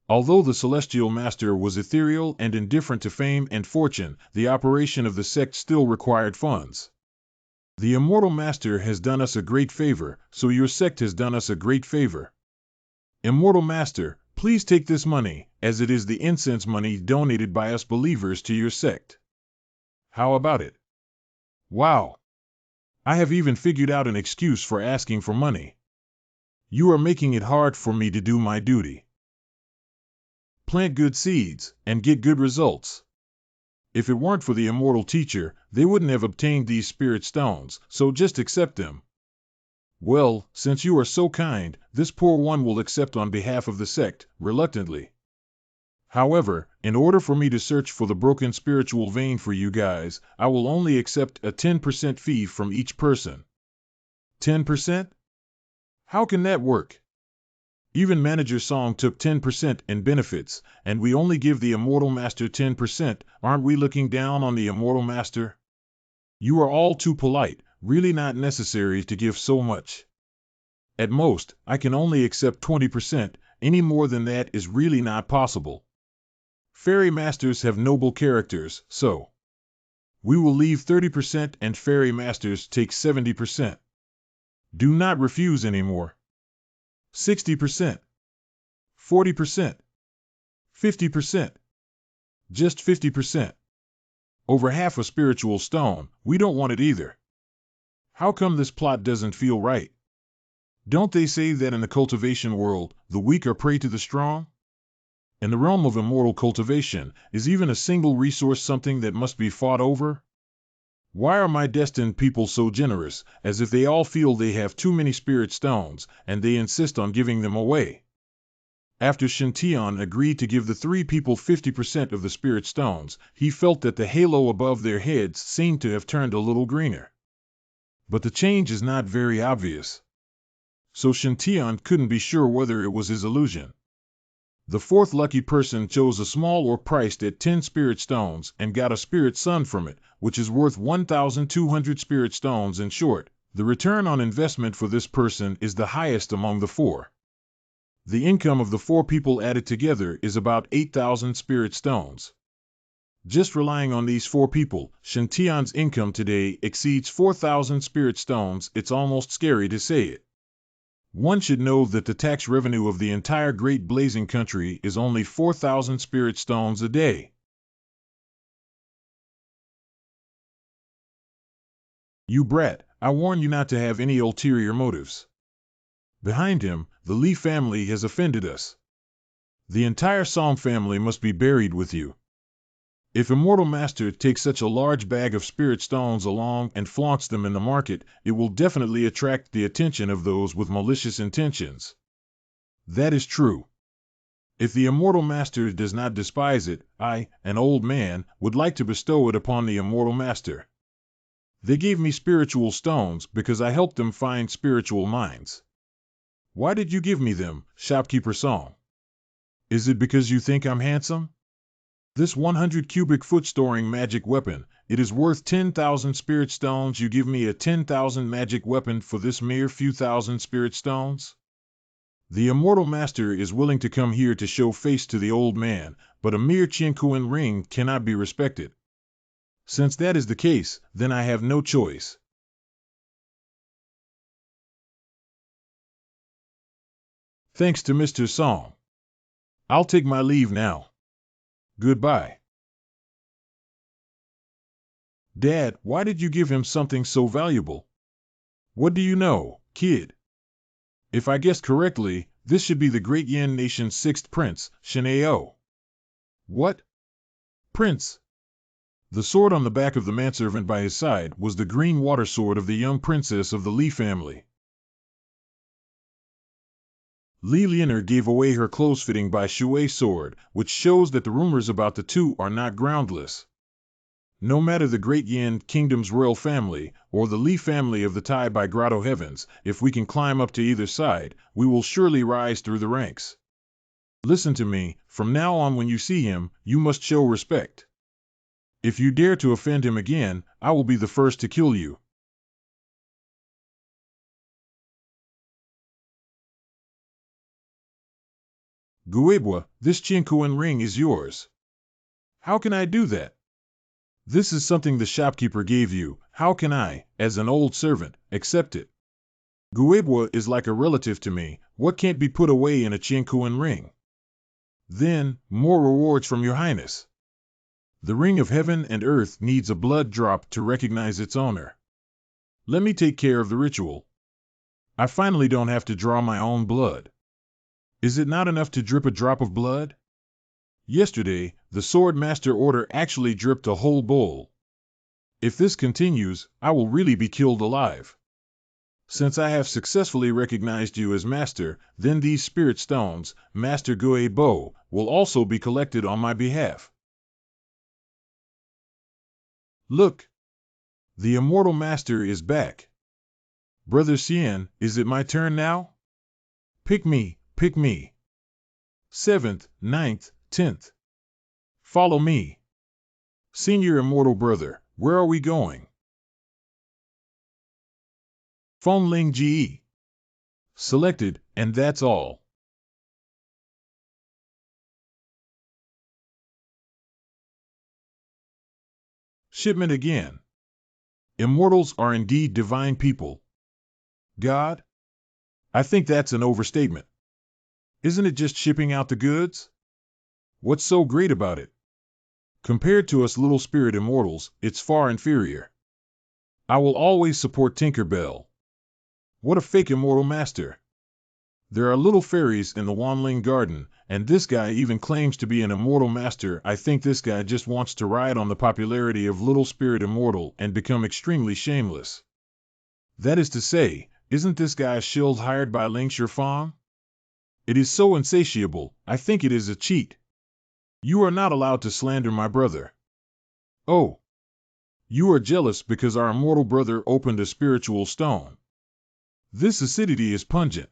Although the Celestial Master was ethereal and indifferent to fame and fortune, the operation of the sect still required funds. The Immortal Master has done us a great favor, so your sect has done us a great favor. Immortal Master, please take this money, as it is the incense money donated by us believers to your sect. How about it? Wow! I have even figured out an excuse for asking for money. You are making it hard for me to do my duty. Plant good seeds, and get good results. If it weren't for the Immortal Teacher, they wouldn't have obtained these spirit stones, so just accept them. Well, since you are so kind, this poor one will accept on behalf of the sect, reluctantly. However, in order for me to search for the broken spiritual vein for you guys, I will only accept a 10% fee from each person. 10%? How can that work? Even Manager Song took 10% in benefits, and we only give the Immortal Master 10%. Aren't we looking down on the Immortal Master? You are all too polite, really not necessary to give so much. At most, I can only accept 20%, any more than that is really not possible. Fairy Masters have noble characters, so we will leave 30% and Fairy Masters take 70%. Do not refuse anymore. 60%, 40%, 50%, just 50%. Over half a spiritual stone, we don't want it either. How come this plot doesn't feel right? Don't they say that in the cultivation world, the weak are prey to the strong? In the realm of immortal cultivation, is even a single resource something that must be fought over? Why are my destined people so generous, as if they all feel they have too many spirit stones, and they insist on giving them away? After Shintian agreed to give the 3 people 50% of the spirit stones, he felt that the halo above their heads seemed to have turned a little greener. But the change is not very obvious. So Shintian couldn't be sure whether it was his illusion. The 4th lucky person chose a small ore priced at 10 spirit stones and got a spirit sun from it, which is worth 1,200 spirit stones. In short, the return on investment for this person is the highest among the 4. The income of the 4 people added together is about 8,000 spirit stones. Just relying on these 4 people, Shintian's income today exceeds 4,000 spirit stones. It's almost scary to say it. One should know that the tax revenue of the entire Great Blazing Country is only 4,000 spirit stones a day. You brat, I warn you not to have any ulterior motives. Behind him, the Li family has offended us. The entire Song family must be buried with you. If Immortal Master takes such a large bag of spirit stones along and flaunts them in the market, it will definitely attract the attention of those with malicious intentions. That is true. If the Immortal Master does not despise it, I, an old man, would like to bestow it upon the Immortal Master. They gave me spiritual stones because I helped them find spiritual mines. Why did you give me them, Shopkeeper Song? Is it because you think I'm handsome? This 100 cubic foot storing magic weapon, it is worth 10,000 spirit stones. You give me a 10,000 magic weapon for this mere few thousand spirit stones? The Immortal Master is willing to come here to show face to the old man, but a mere Qiankuan ring cannot be respected. Since that is the case, then I have no choice. Thanks to Mr. Song. I'll take my leave now. Goodbye. Dad, why did you give him something so valuable? What do you know, kid? If I guessed correctly, this should be the Great Yan Nation's 6th prince, Shinao. What? Prince? The sword on the back of the manservant by his side was the green water sword of the young princess of the Li family. Li Lianer gave away her clothes-fitting by Shui's sword, which shows that the rumors about the two are not groundless. No matter the Great Yan Kingdom's royal family, or the Li family of the Tai by Grotto Heavens, if we can climb up to either side, we will surely rise through the ranks. Listen to me, from now on when you see him, you must show respect. If you dare to offend him again, I will be the first to kill you. Guebwa, this Qiankuan ring is yours. How can I do that? This is something the shopkeeper gave you. How can I, as an old servant, accept it? Guebwa is like a relative to me. What can't be put away in a Qiankuan ring? Then, more rewards from your highness. The ring of heaven and earth needs a blood drop to recognize its owner. Let me take care of the ritual. I finally don't have to draw my own blood. Is it not enough to drip a drop of blood? Yesterday, the Sword Master Order actually dripped a whole bowl. If this continues, I will really be killed alive. Since I have successfully recognized you as Master, then these spirit stones, Master Gue Bo, will also be collected on my behalf. Look! The Immortal Master is back. Brother Xian, is it my turn now? Pick me, pick me. 7th, 9th, 10th. Follow me. Senior immortal brother, where are we going? Phone Ling GE. Selected, and that's all. Shipment again. Immortals are indeed divine people. God? I think that's an overstatement. Isn't it just shipping out the goods? What's so great about it? Compared to us little spirit immortals, it's far inferior. I will always support Tinker Bell. What a fake immortal master. There are little fairies in the Wanling Garden, and this guy even claims to be an immortal master. I think this guy just wants to ride on the popularity of Little Spirit Immortal and become extremely shameless. That is to say, isn't this guy a shield hired by Ling Shifang? It is so insatiable, I think it is a cheat. You are not allowed to slander my brother. Oh. You are jealous because our immortal brother opened a spiritual stone. This acidity is pungent.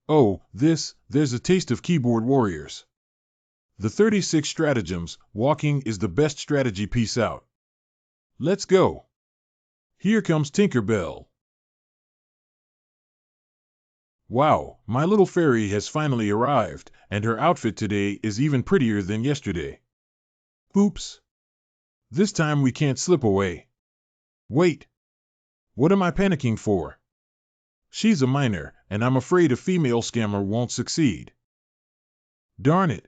Oh, there's a taste of keyboard warriors. The 36 stratagems, walking is the best strategy piece out. Let's go. Here comes Tinker Bell. Wow, my little fairy has finally arrived, and her outfit today is even prettier than yesterday. Oops. This time we can't slip away. Wait. What am I panicking for? She's a minor, and I'm afraid a female scammer won't succeed. Darn it.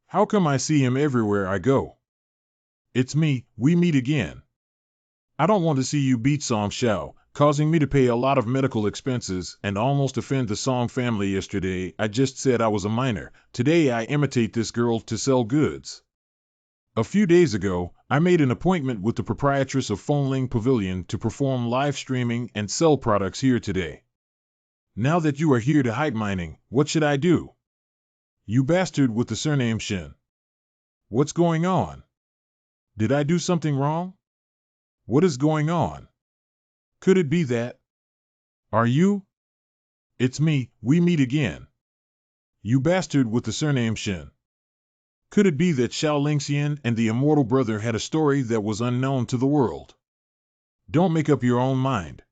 How come I see him everywhere I go? It's me, we meet again. I don't want to see you beat Song Xiao, causing me to pay a lot of medical expenses and almost offend the Song family yesterday. I just said I was a minor. Today I imitate this girl to sell goods. A few days ago, I made an appointment with the proprietress of Phonling Pavilion to perform live streaming and sell products here today. Now that you are here to hype mining, what should I do? You bastard with the surname Shin. What's going on? Did I do something wrong? What is going on? Could it be that? Are you? It's me, we meet again. You bastard with the surname Shin. Could it be that Xiao Lingxian and the immortal brother had a story that was unknown to the world? Don't make up your own mind.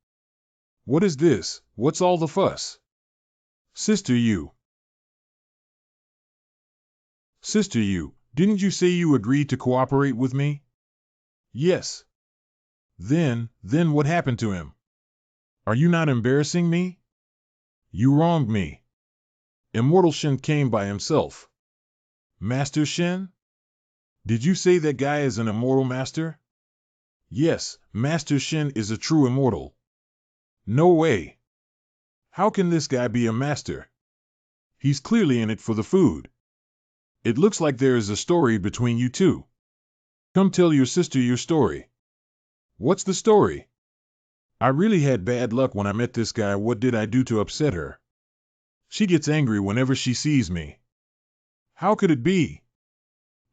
What is this? What's all the fuss? Sister Yu. Sister Yu, didn't you say you agreed to cooperate with me? Yes. Then what happened to him? Are you not embarrassing me? You wronged me. Immortal Shen came by himself. Master Shen? Did you say that guy is an immortal master? Yes, Master Shen is a true immortal. No way. How can this guy be a master? He's clearly in it for the food. It looks like there is a story between you two. Come tell your sister your story. What's the story? I really had bad luck when I met this guy. What did I do to upset her? She gets angry whenever she sees me. How could it be?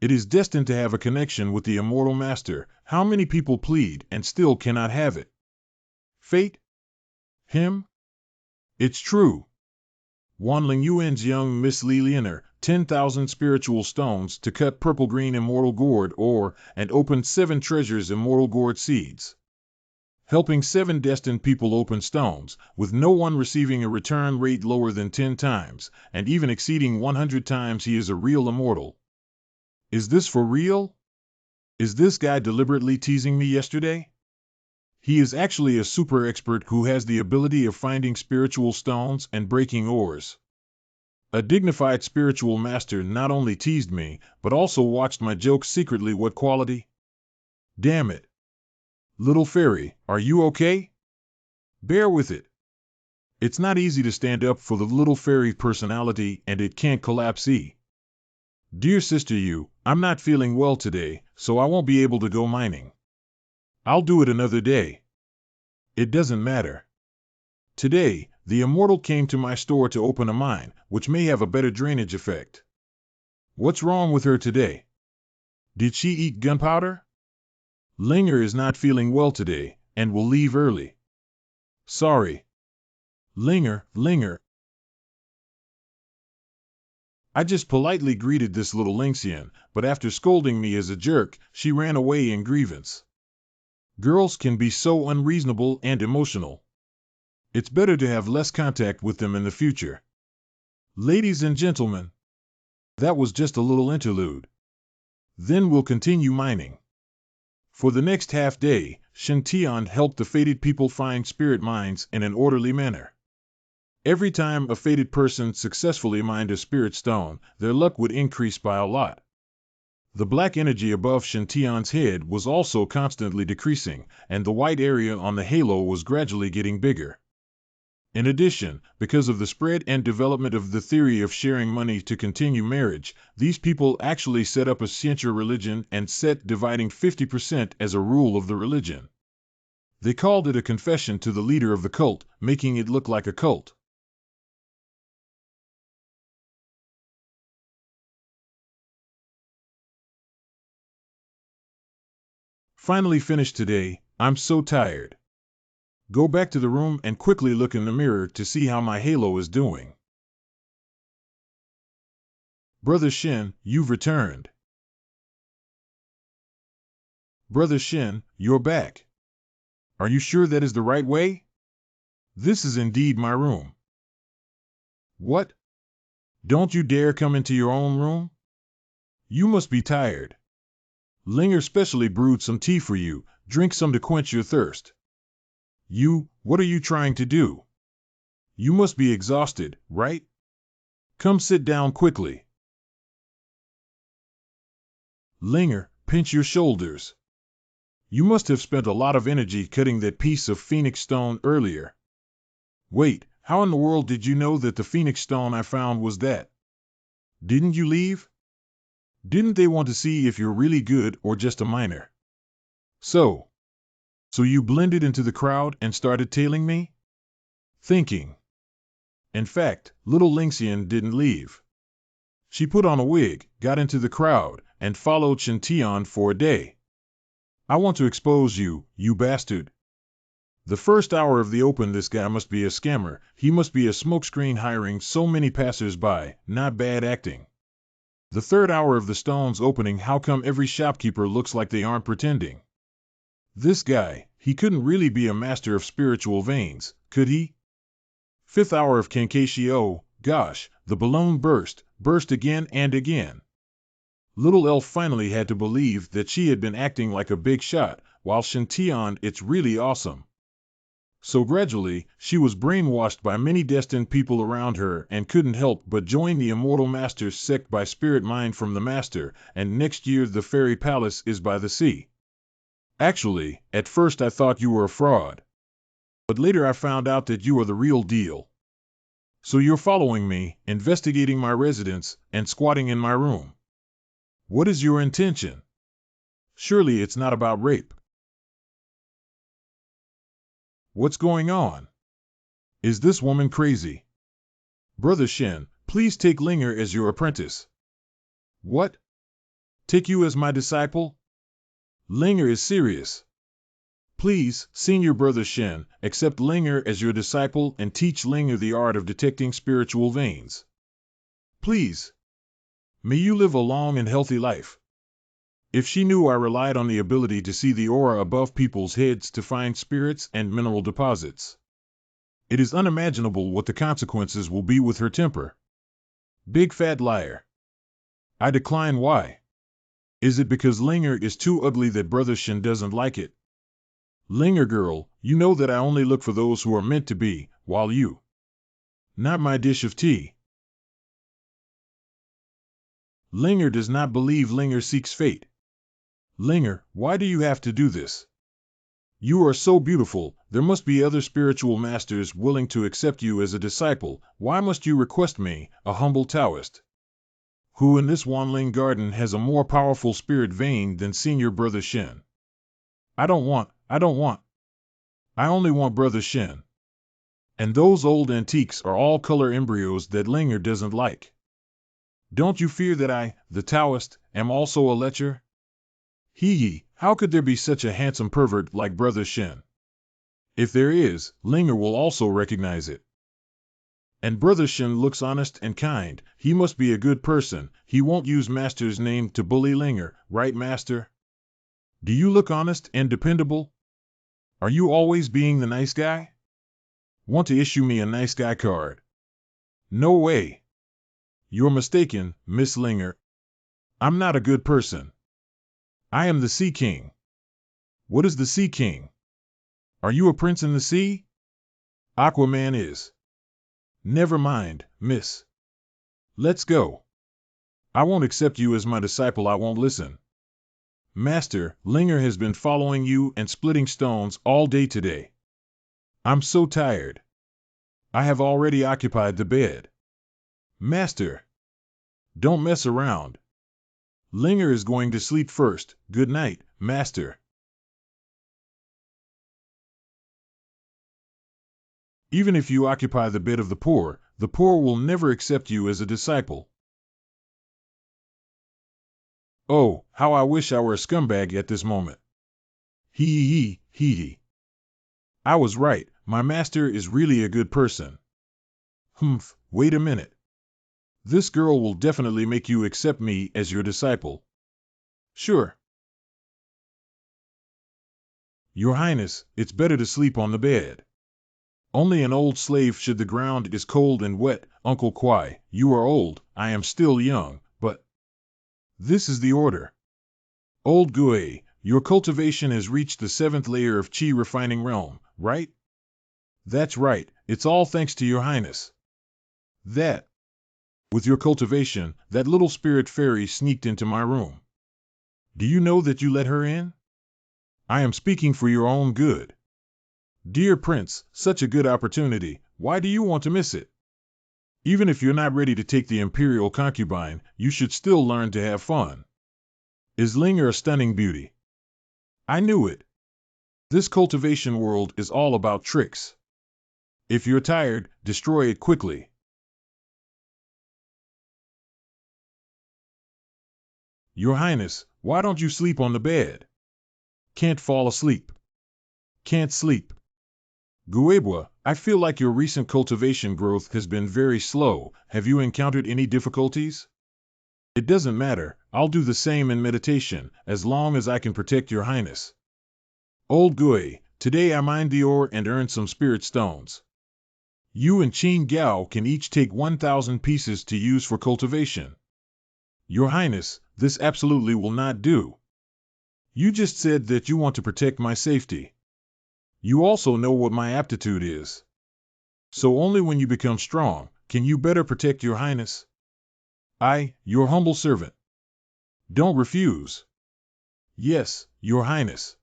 It is destined to have a connection with the immortal master. How many people plead and still cannot have it? Fate? Him? It's true. Wanling Yuan's young Miss Li Lianer, 10,000 spiritual stones to cut purple-green immortal gourd ore and open 7 treasures immortal gourd seeds. Helping 7 destined people open stones, with no one receiving a return rate lower than 10 times, and even exceeding 100 times. He is a real immortal. Is this for real? Is this guy deliberately teasing me yesterday? He is actually a super expert who has the ability of finding spiritual stones and breaking ores. A dignified spiritual master not only teased me, but also watched my jokes secretly. What quality? Damn it. Little fairy, are you okay? Bear with it. It's not easy to stand up for the little fairy personality, and it can't collapse. Dear Sister Yu, I'm not feeling well today, so I won't be able to go mining. I'll do it another day. It doesn't matter. Today, the immortal came to my store to open a mine, which may have a better drainage effect. What's wrong with her today? Did she eat gunpowder? Linger is not feeling well today, and will leave early. Sorry. Linger. I just politely greeted this little Lynxian, but after scolding me as a jerk, she ran away in grievance. Girls can be so unreasonable and emotional. It's better to have less contact with them in the future. Ladies and gentlemen, that was just a little interlude. Then we'll continue mining. For the next half day, Shintian helped the fated people find spirit mines in an orderly manner. Every time a fated person successfully mined a spirit stone, their luck would increase by a lot. The black energy above Shintian's head was also constantly decreasing, and the white area on the halo was gradually getting bigger. In addition, because of the spread and development of the theory of sharing money to continue marriage, these people actually set up a Xianxia religion and set dividing 50% as a rule of the religion. They called it a confession to the leader of the cult, making it look like a cult. Finally finished today. I'm so tired. Go back to the room and quickly look in the mirror to see how my halo is doing. Brother Shin, you've returned. Brother Shin, you're back. Are you sure that is the right way? This is indeed my room. What? Don't you dare come into your own room? You must be tired. Linger specially brewed some tea for you. Drink some to quench your thirst. What are you trying to do? You must be exhausted, right? Come sit down quickly. Linger, pinch your shoulders. You must have spent a lot of energy cutting that piece of phoenix stone earlier. Wait, how in the world did you know that the phoenix stone I found was that? Didn't you leave? Didn't they want to see if you're really good or just a miner? So you blended into the crowd and started tailing me? Thinking. In fact, little Lynxian didn't leave. She put on a wig, got into the crowd, and followed Shintian for a day. I want to expose you, you bastard. The first hour of the open, this guy must be a scammer. He must be a smokescreen hiring so many passers-by, not bad acting. The third hour of the stone's opening, how come every shopkeeper looks like they aren't pretending? This guy, he couldn't really be a master of spiritual veins, could he? Fifth hour of Kenkeishio, gosh, the balloon burst again and again. Little Elf finally had to believe that she had been acting like a big shot, while Shintian, it's really awesome. So gradually, she was brainwashed by many destined people around her and couldn't help but join the immortal master's sect by spirit mind from the master, and next year the fairy palace is by the sea. Actually, at first I thought you were a fraud. But later I found out that you are the real deal. So you're following me, investigating my residence, and squatting in my room. What is your intention? Surely it's not about rape. What's going on? Is this woman crazy? Brother Shin, please take Linger as your apprentice. What? Take you as my disciple? Linger is serious. Please, Senior Brother Shin, accept Linger as your disciple and teach Linger the art of detecting spiritual veins. Please. May you live a long and healthy life. If she knew I relied on the ability to see the aura above people's heads to find spirits and mineral deposits. It is unimaginable what the consequences will be with her temper. Big fat liar. I decline. Why? Is it because Linger is too ugly that Brother Shin doesn't like it? Linger girl, you know that I only look for those who are meant to be, while you. Not my dish of tea. Linger does not believe. Linger seeks fate. Linger, why do you have to do this? You are so beautiful, there must be other spiritual masters willing to accept you as a disciple. Why must you request me, a humble Taoist? Who in this Wanling garden has a more powerful spirit vein than Senior Brother Shin? I only want Brother Shin. And those old antiques are all color embryos that Linger doesn't like. Don't you fear that I, the Taoist, am also a lecher? Hee, how could there be such a handsome pervert like Brother Shin? If there is, Linger will also recognize it. And Brother Shen looks honest and kind. He must be a good person. He won't use Master's name to bully Linger, right, Master? Do you look honest and dependable? Are you always being the nice guy? Want to issue me a nice guy card? No way. You're mistaken, Miss Linger. I'm not a good person. I am the Sea King. What is the Sea King? Are you a prince in the sea? Aquaman is. Never mind, miss. Let's go. I won't accept you as my disciple. I won't listen. Master, Linger has been following you and splitting stones all day today. I'm so tired. I have already occupied the bed. Master, don't mess around. Linger is going to sleep first. Good night, Master. Even if you occupy the bed of the poor will never accept you as a disciple. Oh, how I wish I were a scumbag at this moment. Hee. I was right, my master is really a good person. Humph, wait a minute. This girl will definitely make you accept me as your disciple. Sure. Your Highness, it's better to sleep on the bed. Only an old slave should. The ground is cold and wet. Uncle Kwai, you are old, I am still young, but... This is the order. Old Gue, your cultivation has reached the 7th layer of Qi refining realm, right? That's right, it's all thanks to your Highness. That. With your cultivation, that little spirit fairy sneaked into my room. Do you know that you let her in? I am speaking for your own good. Dear Prince, such a good opportunity, why do you want to miss it? Even if you're not ready to take the imperial concubine, you should still learn to have fun. Is Linger a stunning beauty? I knew it. This cultivation world is all about tricks. If you're tired, destroy it quickly. Your Highness, why don't you sleep on the bed? Can't fall asleep. Can't sleep. Guebwa, I feel like your recent cultivation growth has been very slow. Have you encountered any difficulties? It doesn't matter, I'll do the same in meditation, as long as I can protect your Highness. Old Gui, today I mined the ore and earned some spirit stones. You and Qin Gao can each take 1,000 pieces to use for cultivation. Your Highness, this absolutely will not do. You just said that you want to protect my safety. You also know what my aptitude is. So only when you become strong, can you better protect your Highness. I, your humble servant. Don't refuse. Yes, your Highness.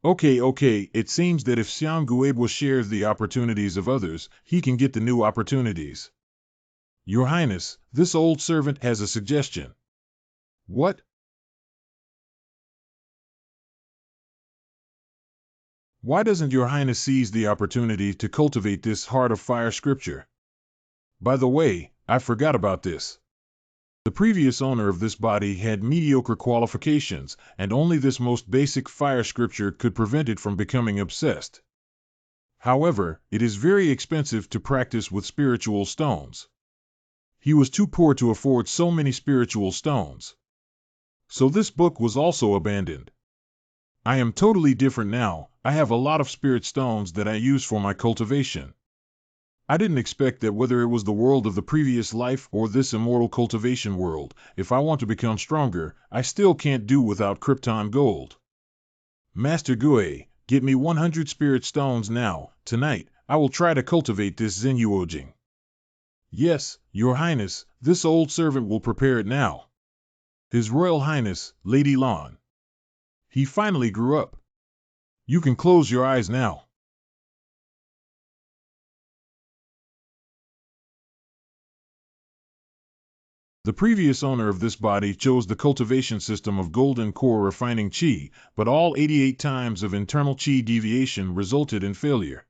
Okay, it seems that if Xiang Guebwa shares the opportunities of others, he can get the new opportunities. Your Highness, this old servant has a suggestion. What? Why doesn't your Highness seize the opportunity to cultivate this heart of fire scripture? By the way, I forgot about this. The previous owner of this body had mediocre qualifications, and only this most basic fire scripture could prevent it from becoming obsessed. However, it is very expensive to practice with spiritual stones. He was too poor to afford so many spiritual stones. So this book was also abandoned. I am totally different now. I have a lot of spirit stones that I use for my cultivation. I didn't expect that whether it was the world of the previous life or this immortal cultivation world, if I want to become stronger, I still can't do without Krypton gold. Master Gue, get me 100 spirit stones now. Tonight, I will try to cultivate this Zenuojing. Yes, your Highness, this old servant will prepare it now. His Royal Highness, Lady Lan. He finally grew up. You can close your eyes now. The previous owner of this body chose the cultivation system of golden core refining Qi, but all 88 times of internal Qi deviation resulted in failure.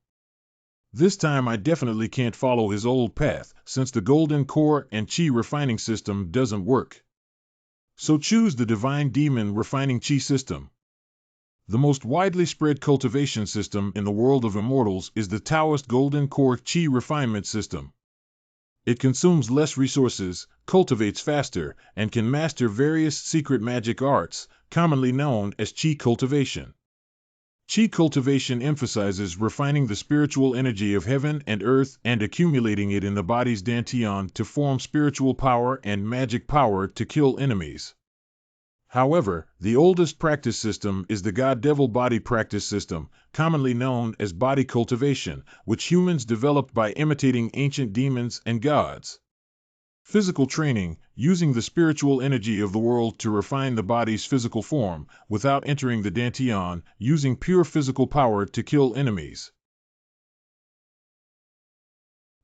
This time I definitely can't follow his old path, since the golden core and Qi refining system doesn't work. So choose the divine demon refining Qi system. The most widely spread cultivation system in the world of immortals is the Taoist Golden Core Qi refinement system. It consumes less resources, cultivates faster, and can master various secret magic arts, commonly known as Qi cultivation. Qi cultivation emphasizes refining the spiritual energy of heaven and earth and accumulating it in the body's dantian to form spiritual power and magic power to kill enemies. However, the oldest practice system is the God-Devil body practice system, commonly known as body cultivation, which humans developed by imitating ancient demons and gods. Physical training, using the spiritual energy of the world to refine the body's physical form, without entering the dantian, using pure physical power to kill enemies.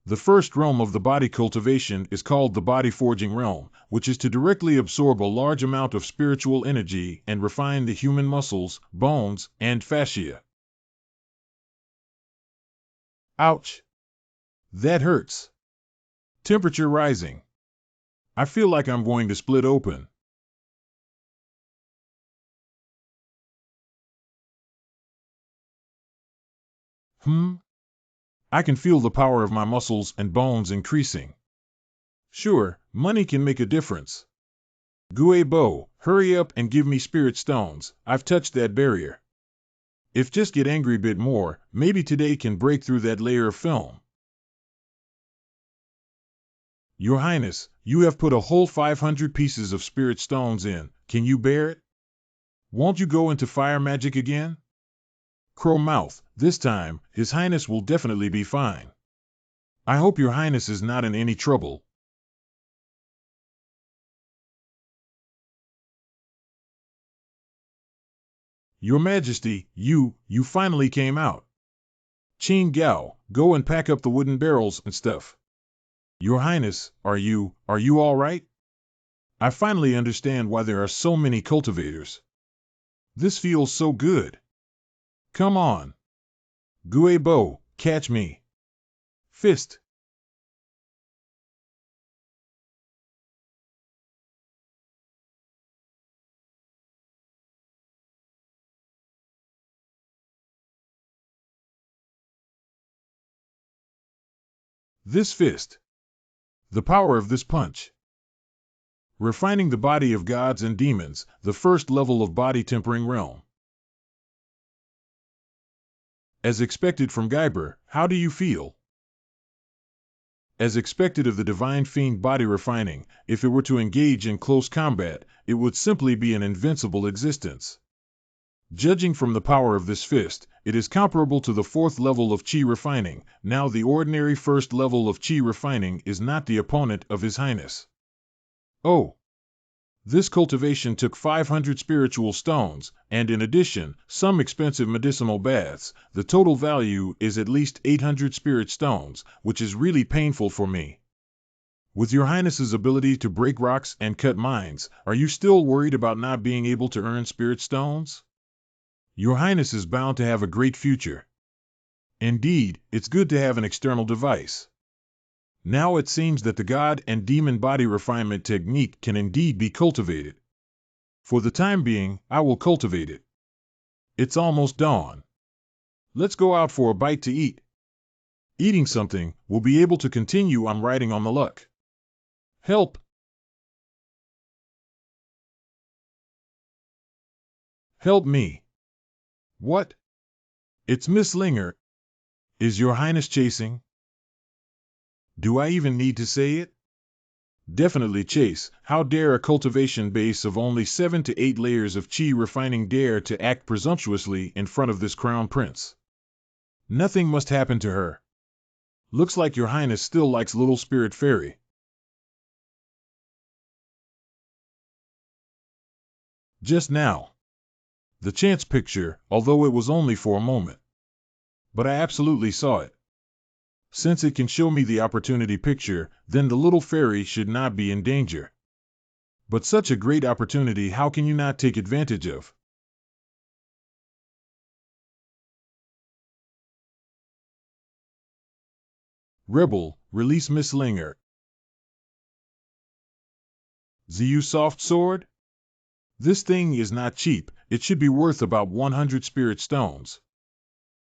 The first realm of the body cultivation is called the body forging realm, which is to directly absorb a large amount of spiritual energy and refine the human muscles, bones, and fascia. Ouch! That hurts. Temperature rising. I feel like I'm going to split open. I can feel the power of my muscles and bones increasing. Sure, money can make a difference. Guebo, hurry up and give me spirit stones. I've touched that barrier. If just get angry a bit more, maybe today can break through that layer of film. Your Highness, you have put a whole 500 pieces of spirit stones in. Can you bear it? Won't you go into fire magic again? Crow Mouth, this time, His Highness will definitely be fine. I hope Your Highness is not in any trouble. Your Majesty, you finally came out. Qin Gao, go and pack up the wooden barrels and stuff. Your Highness, are you all right? I finally understand why there are so many cultivators. This feels so good. Come on. Guebo, catch me. Fist. This fist. The power of this punch. Refining the body of gods and demons, the first level of body tempering realm. As expected from Geiber, how do you feel? As expected of the divine fiend body refining, if it were to engage in close combat, it would simply be an invincible existence. Judging from the power of this fist, it is comparable to the fourth level of Qi refining. Now the ordinary first level of Qi refining is not the opponent of His Highness. Oh! This cultivation took 500 spiritual stones, and in addition, some expensive medicinal baths. The total value is at least 800 spirit stones, which is really painful for me. With Your Highness's ability to break rocks and cut mines, are you still worried about not being able to earn spirit stones? Your Highness is bound to have a great future. Indeed, it's good to have an external device. Now it seems that the god and demon body refinement technique can indeed be cultivated. For the time being, I will cultivate it. It's almost dawn. Let's go out for a bite to eat. Eating something, we'll be able to continue on riding on the luck. Help! Help me! What? It's Miss Linger. Is Your Highness chasing? Do I even need to say it? Definitely chase. How dare a cultivation base of only 7 to 8 layers of Qi refining dare to act presumptuously in front of this crown prince? Nothing must happen to her. Looks like Your Highness still likes Little Spirit Fairy. Just now. The chance picture, although it was only for a moment. But I absolutely saw it. Since it can show me the opportunity picture, then the little fairy should not be in danger. But such a great opportunity, how can you not take advantage of? Rebel, release Miss Linger. Ziyu soft sword? This thing is not cheap, It should be worth about 100 spirit stones.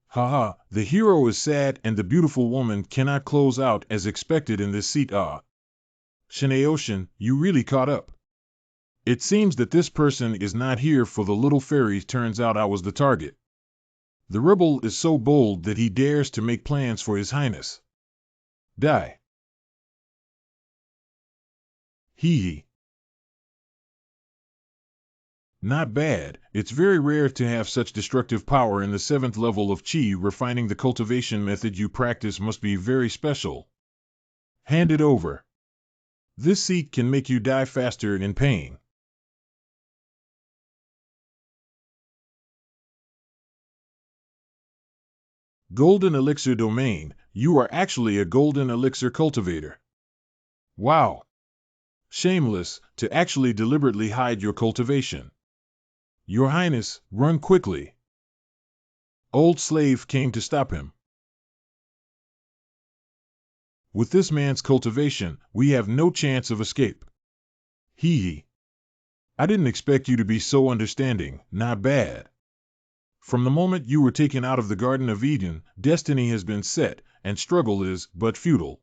Haha, the hero is sad and the beautiful woman cannot close out as expected in this seat. Shinaoshin, you really caught up. It seems that this person is not here for the little fairy. Turns out I was the target. The rebel is so bold that he dares to make plans for his highness. Die. Hee hee. Not bad. It's very rare to have such destructive power in the 7th level of Chi. Refining the cultivation method you practice must be very special. Hand it over. This seat can make you die faster in pain. Golden Elixir Domain. You are actually a golden elixir cultivator. Wow. Shameless, to actually deliberately hide your cultivation. Your Highness, run quickly. Old slave came to stop him. With this man's cultivation, we have no chance of escape. Hee hee. I didn't expect you to be so understanding. Not bad. From the moment you were taken out of the Garden of Eden, destiny has been set, and struggle is but futile.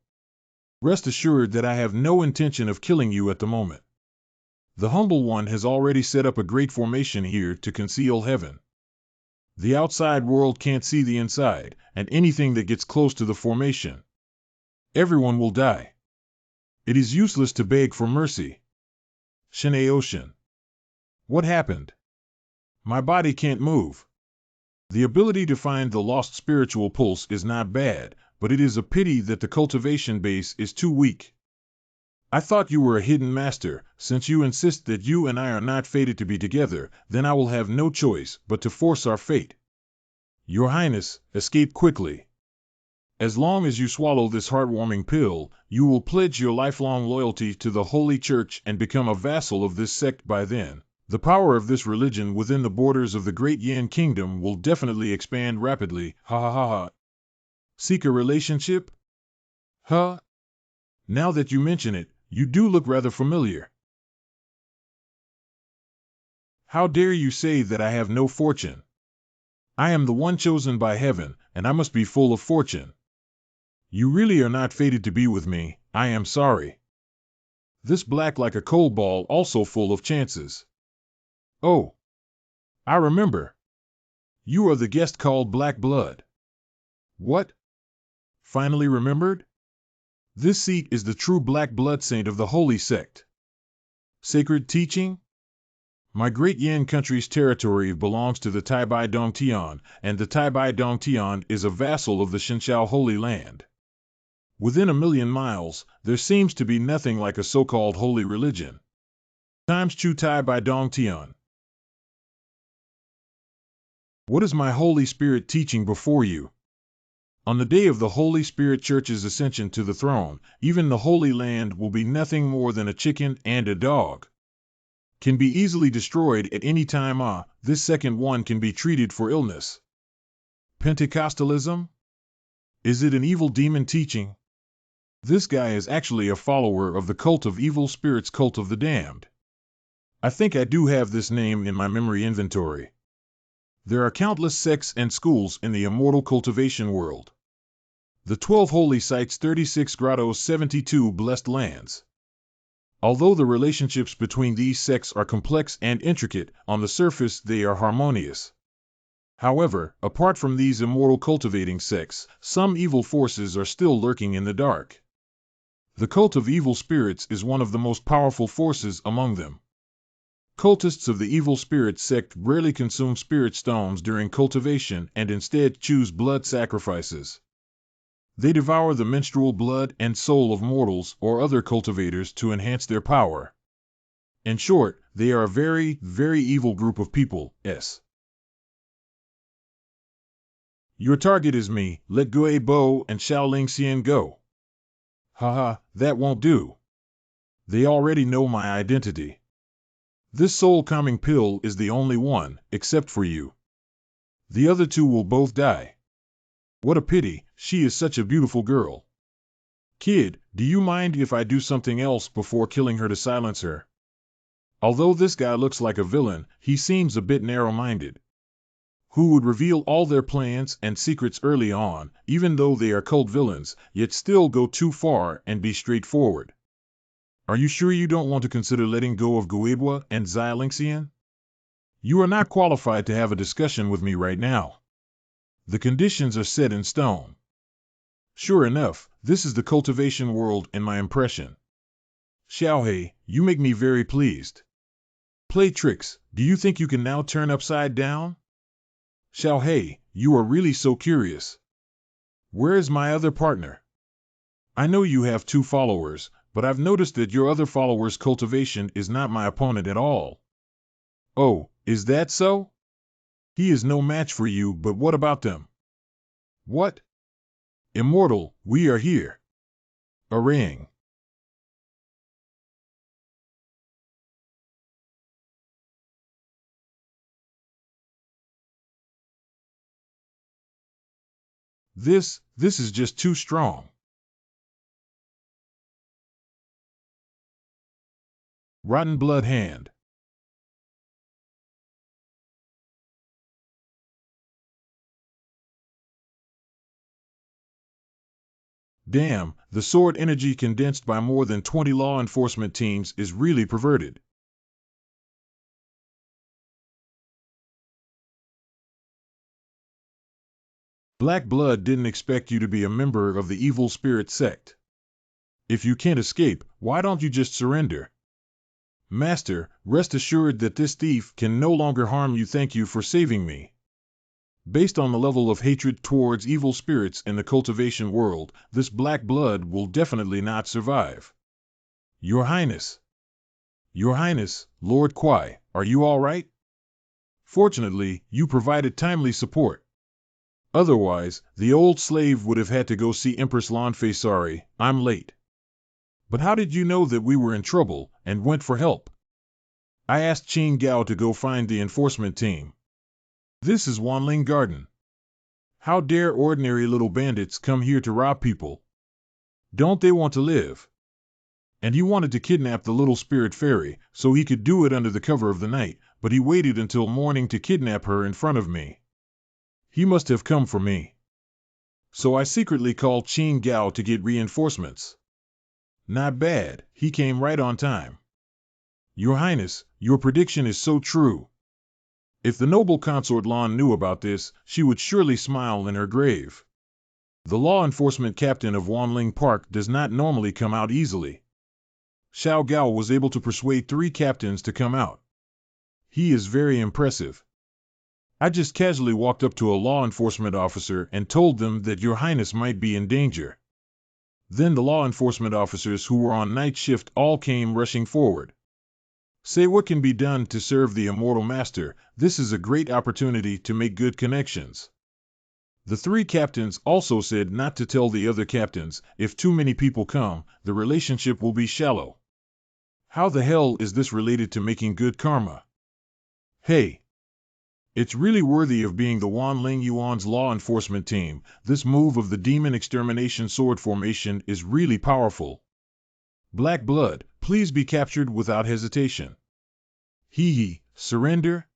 Rest assured that I have no intention of killing you at the moment. The humble one has already set up a great formation here to conceal heaven. The outside world can't see the inside, and anything that gets close to the formation, everyone will die. It is useless to beg for mercy. Shinaoshin. What happened? My body can't move. The ability to find the lost spiritual pulse is not bad, but it is a pity that the cultivation base is too weak. I thought you were a hidden master. Since you insist that you and I are not fated to be together, then I will have no choice but to force our fate. Your Highness, escape quickly. As long as you swallow this heartwarming pill, you will pledge your lifelong loyalty to the Holy Church and become a vassal of this sect. By then, the power of this religion within the borders of the Great Yan Kingdom will definitely expand rapidly. Ha ha ha ha. Seek a relationship? Huh? Now that you mention it, you do look rather familiar. How dare you say that I have no fortune? I am the one chosen by heaven, and I must be full of fortune. You really are not fated to be with me. I am sorry. This black like a coal ball, also full of chances. Oh, I remember. You are the guest called Black Blood. What? Finally remembered? This seat is the true Black Blood saint of the holy sect. Sacred teaching? My great Yan country's territory belongs to the Taibai Dongtian, and the Taibai Dongtian is a vassal of the Shinshao Holy Land. Within 1,000,000 miles, there seems to be nothing like a so-called holy religion. Times Chu Taibai Dongtian. What is my Holy Spirit teaching before you? On the day of the Holy Spirit Church's ascension to the throne, even the Holy Land will be nothing more than a chicken and a dog. Can be easily destroyed at any time. This second one can be treated for illness. Pentecostalism? Is it an evil demon teaching? This guy is actually a follower of the cult of evil spirits, cult of the damned. I think I do have this name in my memory inventory. There are countless sects and schools in the immortal cultivation world. The 12 holy sites, 36 grottos, 72 blessed lands. Although the relationships between these sects are complex and intricate, on the surface they are harmonious. However, apart from these immortal cultivating sects, some evil forces are still lurking in the dark. The cult of evil spirits is one of the most powerful forces among them. Cultists of the evil spirit sect rarely consume spirit stones during cultivation and instead choose blood sacrifices. They devour the menstrual blood and soul of mortals or other cultivators to enhance their power. In short, they are a very, very evil group of people. Your target is me. Let Gui Bo and Xiaoling Xian go. Haha, that won't do. They already know my identity. This soul-calming pill is the only one, except for you. The other two will both die. What a pity, she is such a beautiful girl. Kid, do you mind if I do something else before killing her to silence her? Although this guy looks like a villain, he seems a bit narrow-minded. Who would reveal all their plans and secrets early on, even though they are cult villains, yet still go too far and be straightforward. Are you sure you don't want to consider letting go of Guebwa and Xilinxian? You are not qualified to have a discussion with me right now. The conditions are set in stone. Sure enough, this is the cultivation world in my impression. Xiaohei, you make me very pleased. Play tricks, do you think you can now turn upside down? Xiaohei, you are really so curious. Where is my other partner? I know you have 2 followers, but I've noticed that your other follower's cultivation is not my opponent at all. Oh, is that so? He is no match for you, but what about them? What? Immortal, we are here. A ring. This is just too strong. Rotten blood hand. Damn, the sword energy condensed by more than 20 law enforcement teams is really perverted. Black Blood didn't expect you to be a member of the evil spirit sect. If you can't escape, why don't you just surrender? Master, rest assured that this thief can no longer harm you. Thank you for saving me. Based on the level of hatred towards evil spirits in the cultivation world, this Black Blood will definitely not survive. Your Highness. Your Highness, Lord Kwai, are you all right? Fortunately, you provided timely support. Otherwise, the old slave would have had to go see Empress Lanfei. Sorry, I'm late. But how did you know that we were in trouble and went for help? I asked Qin Gao to go find the enforcement team. This is Wanling Garden. How dare ordinary little bandits come here to rob people? Don't they want to live? And he wanted to kidnap the little spirit fairy, so he could do it under the cover of the night, but he waited until morning to kidnap her in front of me. He must have come for me. So I secretly called Qin Gao to get reinforcements. Not bad, he came right on time. Your Highness, your prediction is so true. If the noble consort Lan knew about this, she would surely smile in her grave. The law enforcement captain of Wanling Park does not normally come out easily. Xiao Gao was able to persuade 3 captains to come out. He is very impressive. I just casually walked up to a law enforcement officer and told them that your Highness might be in danger. Then the law enforcement officers who were on night shift all came rushing forward. Say what can be done to serve the immortal master. This is a great opportunity to make good connections. The 3 captains also said not to tell the other captains. If too many people come, the relationship will be shallow. How the hell is this related to making good karma? Hey! It's really worthy of being the Wanling Yuan's law enforcement team. This move of the Demon Extermination Sword Formation is really powerful. Black Blood, please be captured without hesitation. Hee, surrender?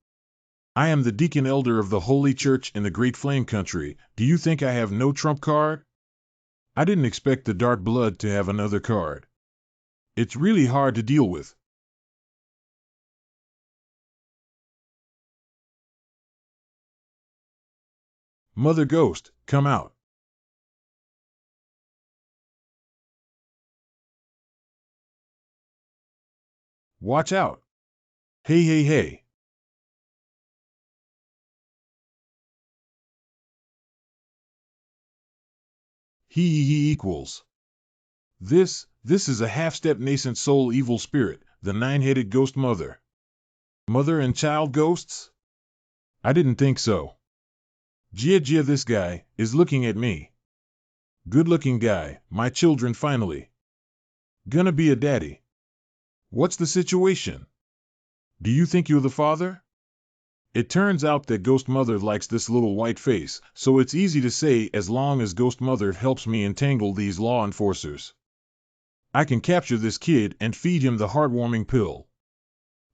I am the Deacon Elder of the Holy Church in the Great Flame Country. Do you think I have no trump card? I didn't expect the Dark Blood to have another card. It's really hard to deal with. Mother Ghost, come out. Watch out. Hey, hey, hey. He equals. This is a half-step nascent soul evil spirit, the 9-headed ghost mother. Mother and child ghosts? I didn't think so. Jia, this guy is looking at me. Good-looking guy, my children finally. Gonna be a daddy. What's the situation? Do you think you're the father? It turns out that Ghost Mother likes this little white face, so it's easy to say as long as Ghost Mother helps me entangle these law enforcers. I can capture this kid and feed him the heartwarming pill.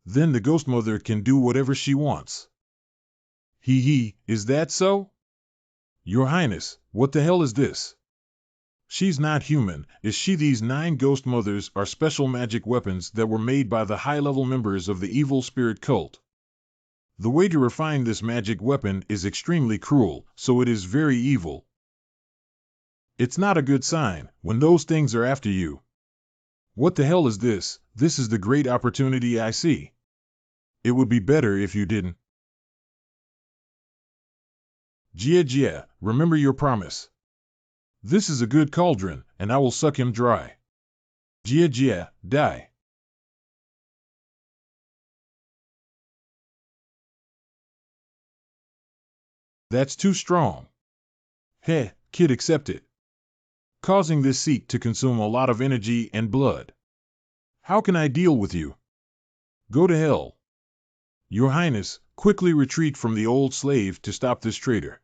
Then the Ghost Mother can do whatever she wants. Is that so? Your Highness, what the hell is this? She's not human, is she? These 9 Ghost Mothers are special magic weapons that were made by the high-level members of the evil spirit cult. The way to refine this magic weapon is extremely cruel, so it is very evil. It's not a good sign when those things are after you. What the hell is this? This is the great opportunity I see. It would be better if you didn't. Jia, remember your promise. This is a good cauldron, and I will suck him dry. Jia, die. That's too strong. Heh, kid, accept it. Causing this seat to consume a lot of energy and blood. How can I deal with you? Go to hell. Your Highness, quickly retreat from the old slave to stop this traitor.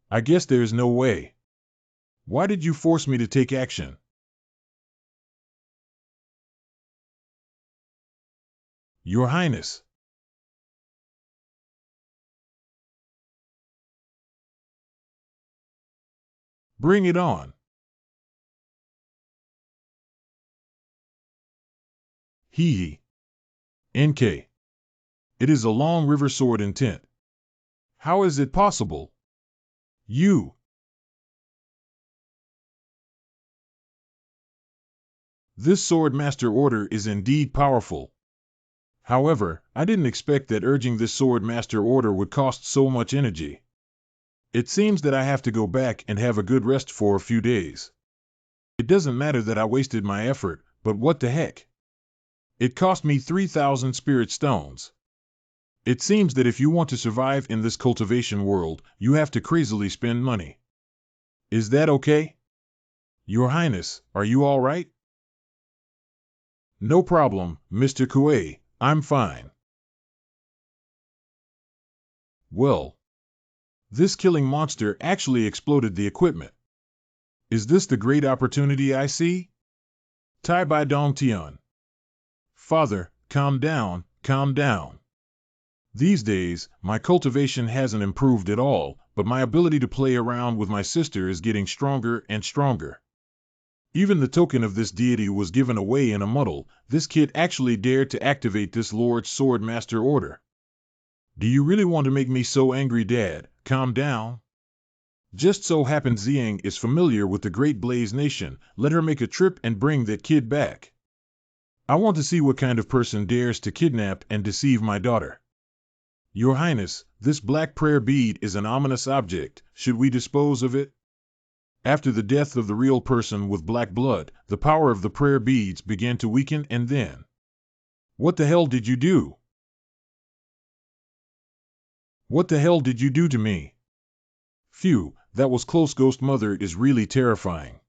I guess there is no way. Why did you force me to take action? Your Highness. Bring it on. NK. It is a long river sword intent. How is it possible? You. This sword master order is indeed powerful. However, I didn't expect that urging this sword master order would cost so much energy. It seems that I have to go back and have a good rest for a few days. It doesn't matter that I wasted my effort, but what the heck? It cost me 3,000 spirit stones. It seems that if you want to survive in this cultivation world, you have to crazily spend money. Is that okay? Your Highness, are you all right? No problem, Mr. Kuei, I'm fine. Well, this killing monster actually exploded the equipment. Is this the great opportunity I see? Tai Bai Dong Tian. Father, calm down, calm down. These days, my cultivation hasn't improved at all, but my ability to play around with my sister is getting stronger and stronger. Even the token of this deity was given away in a muddle. This kid actually dared to activate this Lord's Sword Master order. Do you really want to make me so angry, Dad? Calm down. Just so happens Xiang is familiar with the Great Blaze Nation. Let her make a trip and bring that kid back. I want to see what kind of person dares to kidnap and deceive my daughter. Your Highness, this black prayer bead is an ominous object. Should we dispose of it? After the death of the real person with black blood, the power of the prayer beads began to weaken and then... What the hell did you do? What the hell did you do to me? Phew, that was close. Ghost Mother is really terrifying.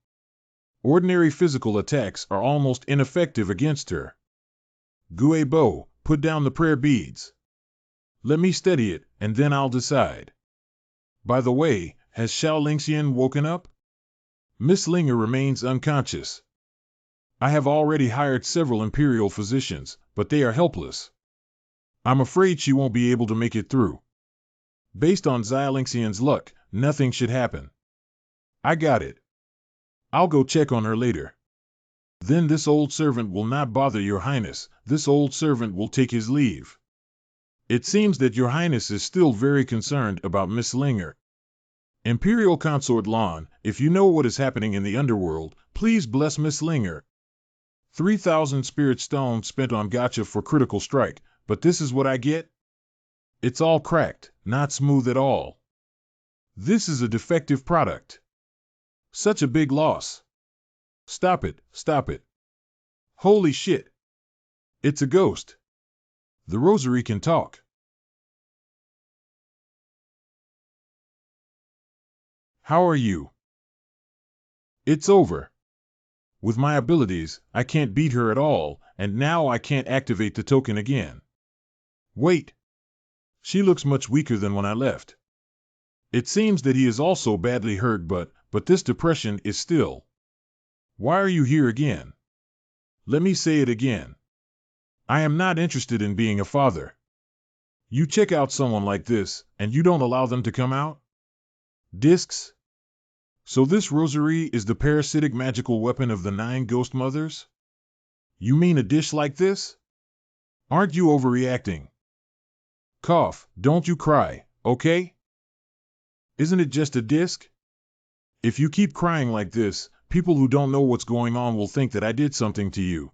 Ordinary physical attacks are almost ineffective against her. Gue Bo, put down the prayer beads. Let me study it, and then I'll decide. By the way, has Xiao Lingxian woken up? Miss Linger remains unconscious. I have already hired several imperial physicians, but they are helpless. I'm afraid she won't be able to make it through. Based on Xia Lingxian's luck, nothing should happen. I got it. I'll go check on her later. Then this old servant will not bother Your Highness. This old servant will take his leave. It seems that Your Highness is still very concerned about Miss Linger. Imperial Consort Lan, if you know what is happening in the underworld, please bless Miss Linger. 3,000 spirit stones spent on gotcha for critical strike, but this is what I get? It's all cracked, not smooth at all. This is a defective product. Such a big loss. Stop it, stop it. Holy shit. It's a ghost. The rosary can talk. How are you? It's over. With my abilities, I can't beat her at all, and now I can't activate the token again. Wait. She looks much weaker than when I left. It seems that he is also badly hurt, but this depression is still. Why are you here again? Let me say it again. I am not interested in being a father. You check out someone like this, and you don't allow them to come out? Discs? So this rosary is the parasitic magical weapon of the 9 ghost mothers? You mean a dish like this? Aren't you overreacting? Cough, don't you cry, okay? Isn't it just a disc? If you keep crying like this, people who don't know what's going on will think that I did something to you.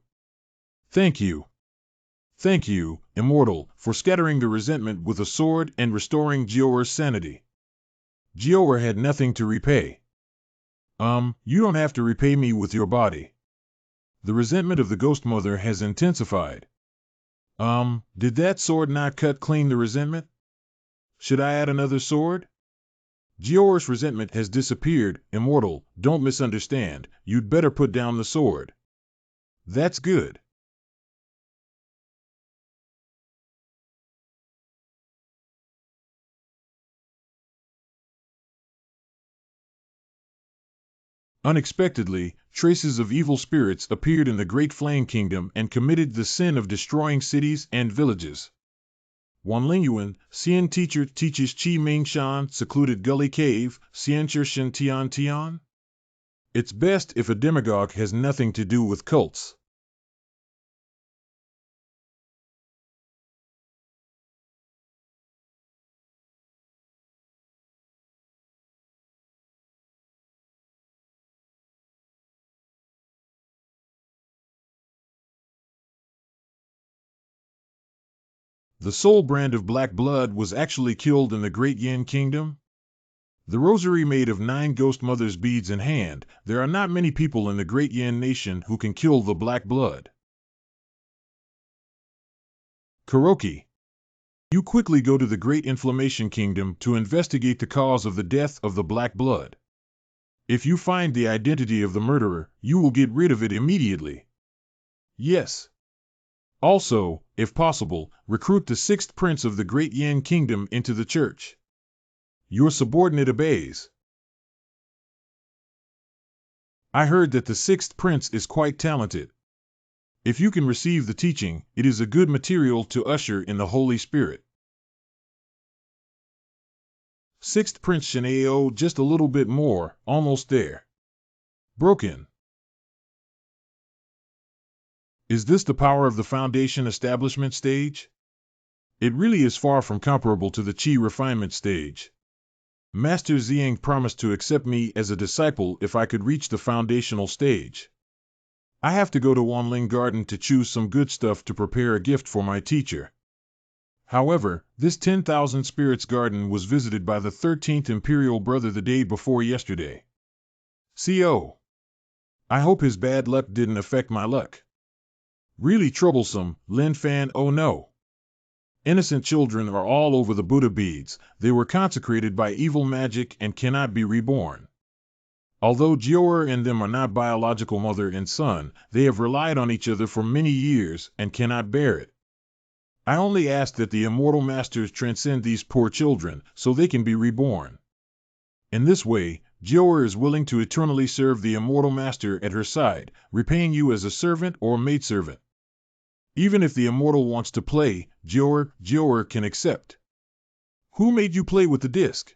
Thank you. Thank you, Immortal, for scattering the resentment with a sword and restoring Giora's sanity. Giora had nothing to repay. You don't have to repay me with your body. The resentment of the Ghost Mother has intensified. Did that sword not cut clean the resentment? Should I add another sword? Giora's resentment has disappeared, Immortal, don't misunderstand, you'd better put down the sword. That's good. Unexpectedly, traces of evil spirits appeared in the Great Flame Kingdom and committed the sin of destroying cities and villages. Wanlingyuan, Xian teacher teaches Qi Mingshan, secluded gully cave, Xiancher Shen Tian Tian? It's best if a demagogue has nothing to do with cults. The sole brand of black blood was actually killed in the Great Yin Kingdom? The rosary made of 9 ghost mothers' beads in hand, there are not many people in the Great Yin nation who can kill the black blood. Kuroki. You quickly go to the Great Inflammation Kingdom to investigate the cause of the death of the black blood. If you find the identity of the murderer, you will get rid of it immediately. Yes. Also, if possible, recruit the 6th prince of the Great Yin Kingdom into the church. Your subordinate obeys. I heard that the 6th prince is quite talented. If you can receive the teaching, it is a good material to usher in the Holy Spirit. 6th Prince Shineo, just a little bit more, almost there. Broken. Is this the power of the Foundation establishment stage? It really is far from comparable to the Qi refinement stage. Master Ziyang promised to accept me as a disciple if I could reach the foundational stage. I have to go to Wanling Garden to choose some good stuff to prepare a gift for my teacher. However, this 10,000 spirits garden was visited by the 13th Imperial Brother the day before yesterday. CO. I hope his bad luck didn't affect my luck. Really troublesome, Lin Fan, oh no. Innocent children are all over the Buddha beads, they were consecrated by evil magic and cannot be reborn. Although Giora and them are not biological mother and son, they have relied on each other for many years and cannot bear it. I only ask that the immortal masters transcend these poor children so they can be reborn. In this way, Giora is willing to eternally serve the immortal master at her side, repaying you as a servant or maidservant. Even if the immortal wants to play, Giora can accept. Who made you play with the disc?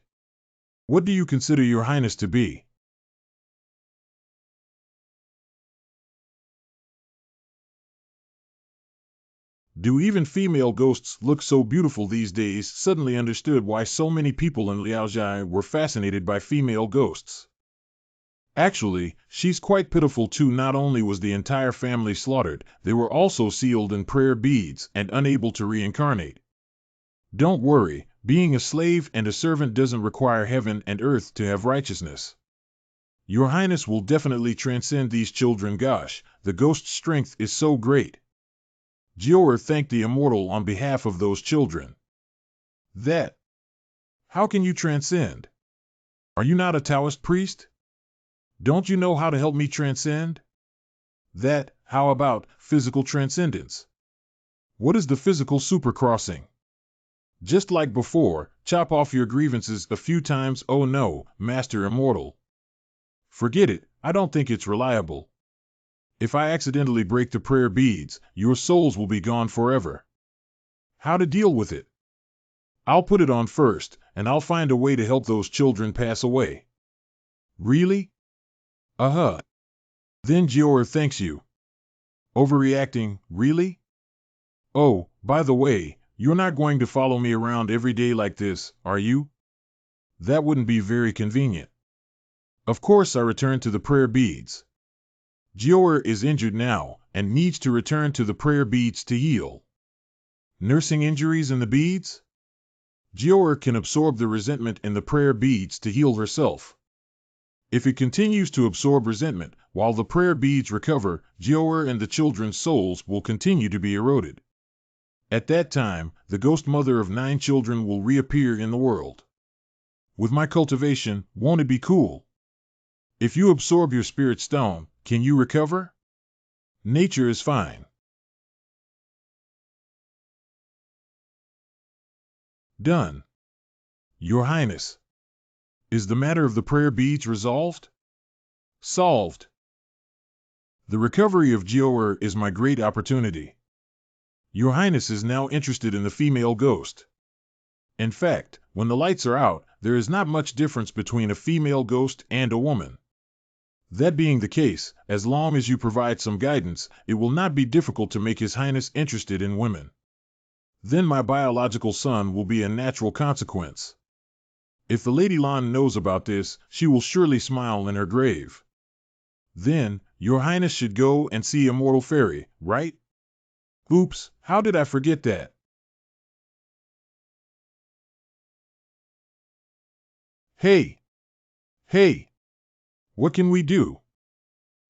What do you consider your highness to be? Do even female ghosts look so beautiful these days? Suddenly understood why so many people in Liaojia were fascinated by female ghosts. Actually, she's quite pitiful too. Not only was the entire family slaughtered, they were also sealed in prayer beads and unable to reincarnate. Don't worry, being a slave and a servant doesn't require heaven and earth to have righteousness. Your Highness will definitely transcend these children. Gosh, the ghost's strength is so great. Giora thanked the immortal on behalf of those children. That. How can you transcend? Are you not a Taoist priest? Don't you know how to help me transcend? That, how about physical transcendence? What is the physical supercrossing? Just like before, chop off your grievances a few times. Oh no, Master Immortal. Forget it, I don't think it's reliable. If I accidentally break the prayer beads, your souls will be gone forever. How to deal with it? I'll put it on first, and I'll find a way to help those children pass away. Really? Uh-huh. Then Jior thanks you. Overreacting, really? Oh, by the way, you're not going to follow me around every day like this, are you? That wouldn't be very convenient. Of course I return to the prayer beads. Jior is injured now, and needs to return to the prayer beads to heal. Nursing injuries in the beads? Jior can absorb the resentment in the prayer beads to heal herself. If it continues to absorb resentment, while the prayer beads recover, Jior and the children's souls will continue to be eroded. At that time, the ghost mother of 9 children will reappear in the world. With my cultivation, won't it be cool? If you absorb your spirit stone, can you recover? Nature is fine. Done. Your Highness. Is the matter of the prayer beads resolved? Solved. The recovery of Jior is my great opportunity. Your Highness is now interested in the female ghost. In fact, when the lights are out, there is not much difference between a female ghost and a woman. That being the case, as long as you provide some guidance, it will not be difficult to make His Highness interested in women. Then my biological son will be a natural consequence. If the Lady Lan knows about this, she will surely smile in her grave. Then, Your Highness should go and see Immortal Fairy, right? Oops, how did I forget that? Hey! Hey! What can we do?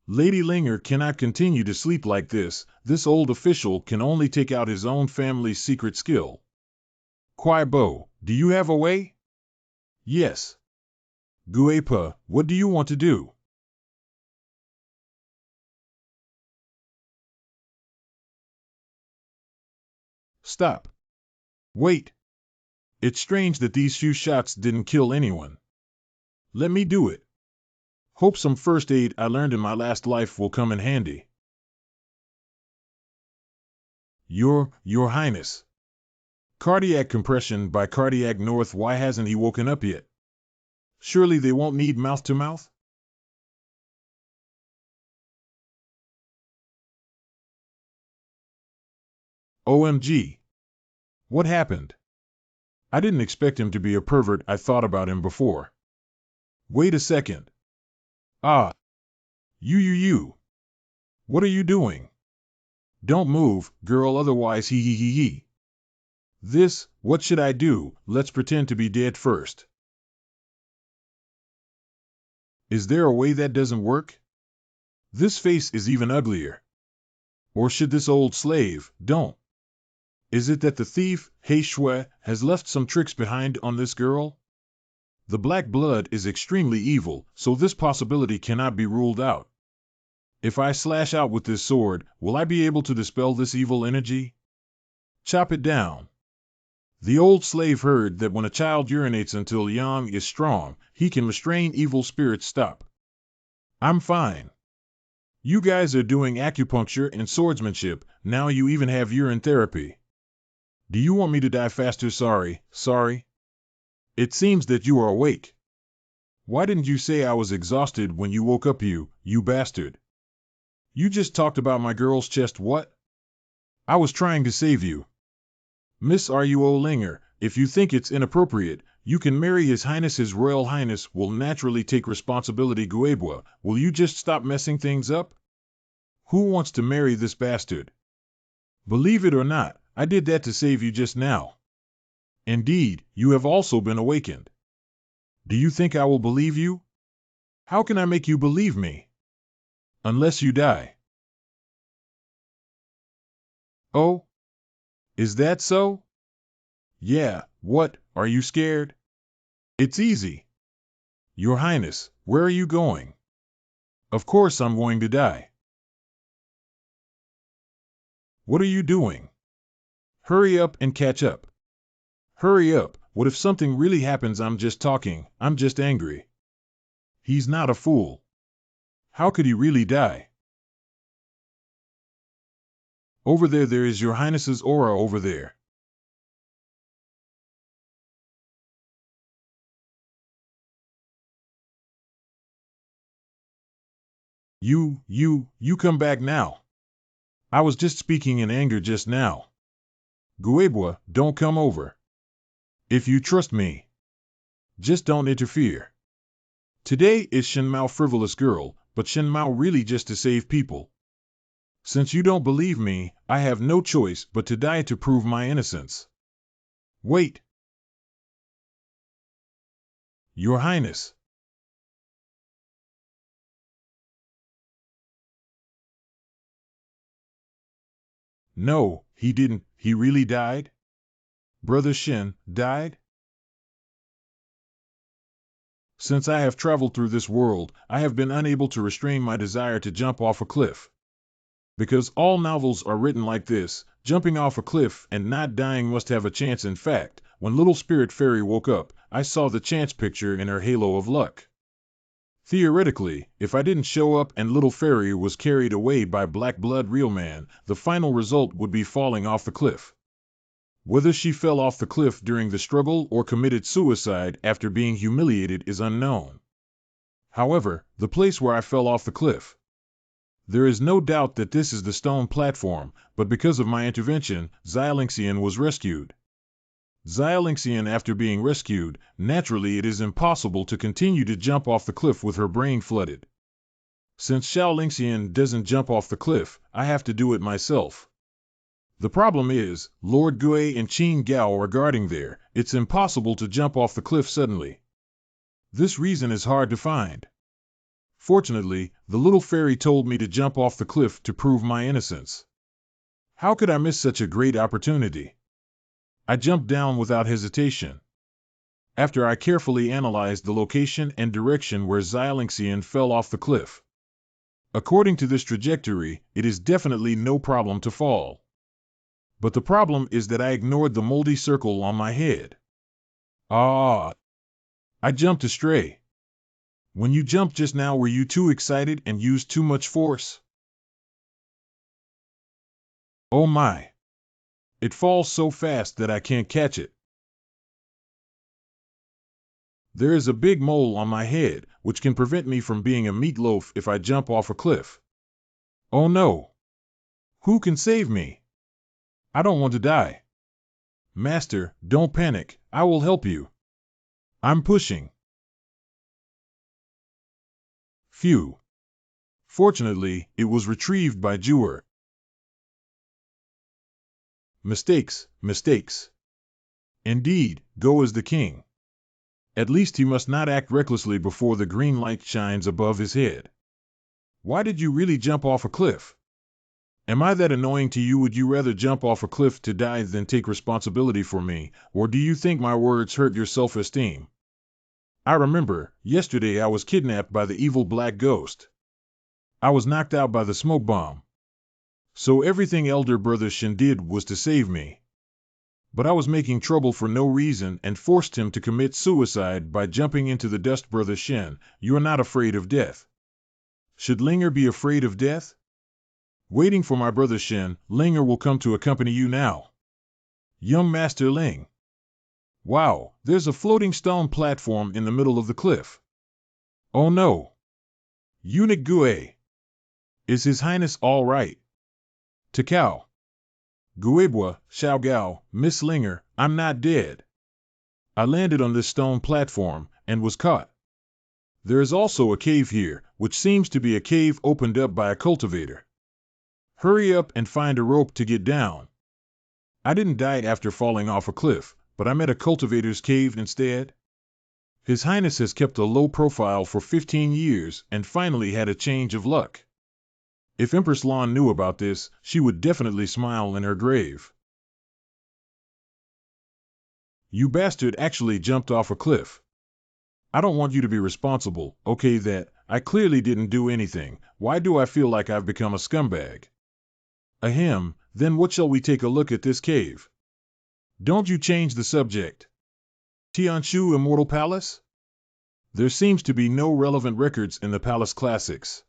Lady Linger cannot continue to sleep like this. This old official can only take out his own family's secret skill. Kwai Bo, do you have a way? Yes. Guepa, what do you want to do? Stop. Wait. It's strange that these few shots didn't kill anyone. Let me do it. Hope some first aid I learned in my last life will come in handy. Your Highness. Cardiac compression by Cardiac North. Why hasn't he woken up yet? Surely they won't need mouth-to-mouth? OMG. What happened? I didn't expect him to be a pervert. I thought about him before. Wait a second. Ah. You. What are you doing? Don't move, girl, otherwise he. What should I do? Let's pretend to be dead first. Is there a way that doesn't work? This face is even uglier. Or should this old slave, don't? Is it that the thief, He Shui, has left some tricks behind on this girl? The black blood is extremely evil, so this possibility cannot be ruled out. If I slash out with this sword, will I be able to dispel this evil energy? Chop it down. The old slave heard that when a child urinates until Yang is strong, he can restrain evil spirits. Stop. I'm fine. You guys are doing acupuncture and swordsmanship, now you even have urine therapy. Do you want me to die faster? Sorry. It seems that you are awake. Why didn't you say I was exhausted when you woke up, you bastard? You just talked about my girl's chest, what? I was trying to save you. Miss Ruo Linger, if you think it's inappropriate, you can marry His Highness. His Royal Highness will naturally take responsibility. Guebua, will you just stop messing things up? Who wants to marry this bastard? Believe it or not, I did that to save you just now. Indeed, you have also been awakened. Do you think I will believe you? How can I make you believe me? Unless you die. Oh? Is that so? Yeah, what, are you scared? It's easy. Your Highness, where are you going? Of course I'm going to die. What are you doing? Hurry up and catch up. Hurry up, what if something really happens? I'm just talking, I'm just angry. He's not a fool. How could he really die? Over there, there is your highness's aura over there. You come back now. I was just speaking in anger just now. Guebwa, don't come over. If you trust me, just don't interfere. Today is Shenmao frivolous girl, but Shenmao really just to save people. Since you don't believe me, I have no choice but to die to prove my innocence. Wait. Your Highness. No, he didn't. He really died? Brother Shen died? Since I have traveled through this world, I have been unable to restrain my desire to jump off a cliff. Because all novels are written like this, jumping off a cliff and not dying must have a chance. In fact, when little Spirit Fairy woke up, I saw the chance picture in her halo of luck. Theoretically, if I didn't show up and little Fairy was carried away by Black Blood Real Man, the final result would be falling off the cliff. Whether she fell off the cliff during the struggle or committed suicide after being humiliated is unknown. However, the place where I fell off the cliff. There is no doubt that this is the stone platform, but because of my intervention, Xiaolixian was rescued. Xiaolixian, after being rescued, naturally it is impossible to continue to jump off the cliff with her brain flooded. Since Xiaolixian doesn't jump off the cliff, I have to do it myself. The problem is, Lord Gui and Qin Gao are guarding there. It's impossible to jump off the cliff suddenly. This reason is hard to find. Fortunately, the little fairy told me to jump off the cliff to prove my innocence. How could I miss such a great opportunity? I jumped down without hesitation. After I carefully analyzed the location and direction where Xiaolixian fell off the cliff. According to this trajectory, it is definitely no problem to fall. But the problem is that I ignored the moldy circle on my head. I jumped astray. When you jumped just now, were you too excited and used too much force? Oh my! It falls so fast that I can't catch it. There is a big mole on my head, which can prevent me from being a meatloaf if I jump off a cliff. Oh no! Who can save me? I don't want to die. Master, don't panic, I will help you. I'm pushing. Phew. Fortunately, it was retrieved by Jewer. Mistakes, mistakes. Indeed, Go is the king. At least he must not act recklessly before the green light shines above his head. Why did you really jump off a cliff? Am I that annoying to you? Would you rather jump off a cliff to die than take responsibility for me, or do you think my words hurt your self-esteem? I remember, yesterday I was kidnapped by the evil black ghost. I was knocked out by the smoke bomb. So everything Elder Brother Shen did was to save me. But I was making trouble for no reason and forced him to commit suicide by jumping into the dust. Brother Shen, you are not afraid of death. Should Linger be afraid of death? Waiting for my brother Shen, Linger will come to accompany you now. Young Master Ling. Wow, there's a floating stone platform in the middle of the cliff. Oh no. Eunuch Gue. Is His Highness all right? Takao. Guebwa, Xiao Gao, Miss Linger, I'm not dead. I landed on this stone platform and was caught. There is also a cave here, which seems to be a cave opened up by a cultivator. Hurry up and find a rope to get down. I didn't die after falling off a cliff, but I met a cultivator's cave instead. His Highness has kept a low profile for 15 years and finally had a change of luck. If Empress Lan knew about this, she would definitely smile in her grave. You bastard actually jumped off a cliff. I don't want you to be responsible, okay, that I clearly didn't do anything. Why do I feel like I've become a scumbag? Ahem, then what shall we take a look at this cave? Don't you change the subject. Tianshu Immortal Palace? There seems to be no relevant records in the palace classics.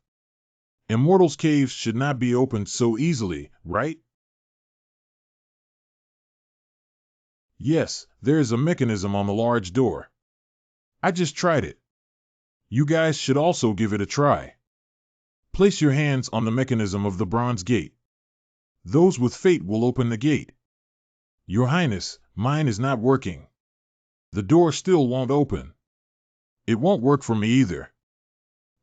Immortals' caves should not be opened so easily, right? Yes, there is a mechanism on the large door. I just tried it. You guys should also give it a try. Place your hands on the mechanism of the bronze gate. Those with fate will open the gate. Your Highness, mine is not working. The door still won't open. It won't work for me either.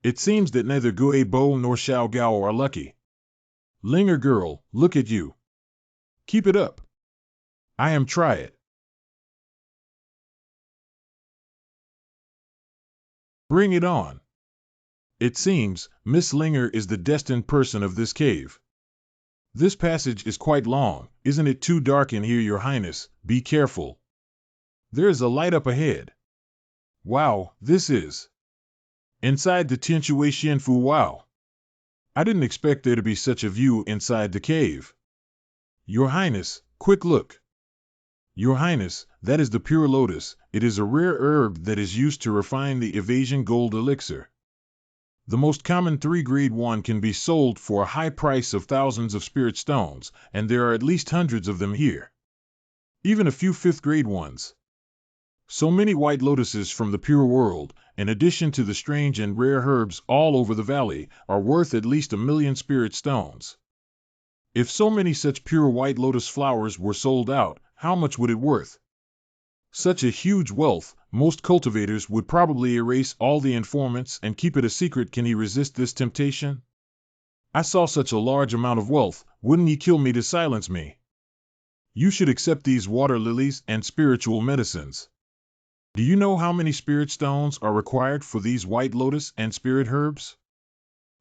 It seems that neither Guebo nor Xiao Gao are lucky. Linger girl, look at you. Keep it up. I am try it. Bring it on. It seems Miss Linger is the destined person of this cave. This passage is quite long. Isn't it too dark in here, Your Highness? Be careful. There is a light up ahead. Wow, this is. Inside the Tianshui Xianfu. Wow. I didn't expect there to be such a view inside the cave. Your Highness, quick look. Your Highness, that is the pure lotus. It is a rare herb that is used to refine the evasion gold elixir. The most common 3 grade 1 can be sold for a high price of thousands of spirit stones, and there are at least hundreds of them here. Even a few 5th grade ones. So many white lotuses from the pure world, in addition to the strange and rare herbs all over the valley, are worth at least 1,000,000 spirit stones. If so many such pure white lotus flowers were sold out, how much would it worth? Such a huge wealth, most cultivators would probably erase all the informants and keep it a secret. Can he resist this temptation? I saw such a large amount of wealth, wouldn't he kill me to silence me? You should accept these water lilies and spiritual medicines. Do you know how many spirit stones are required for these white lotus and spirit herbs?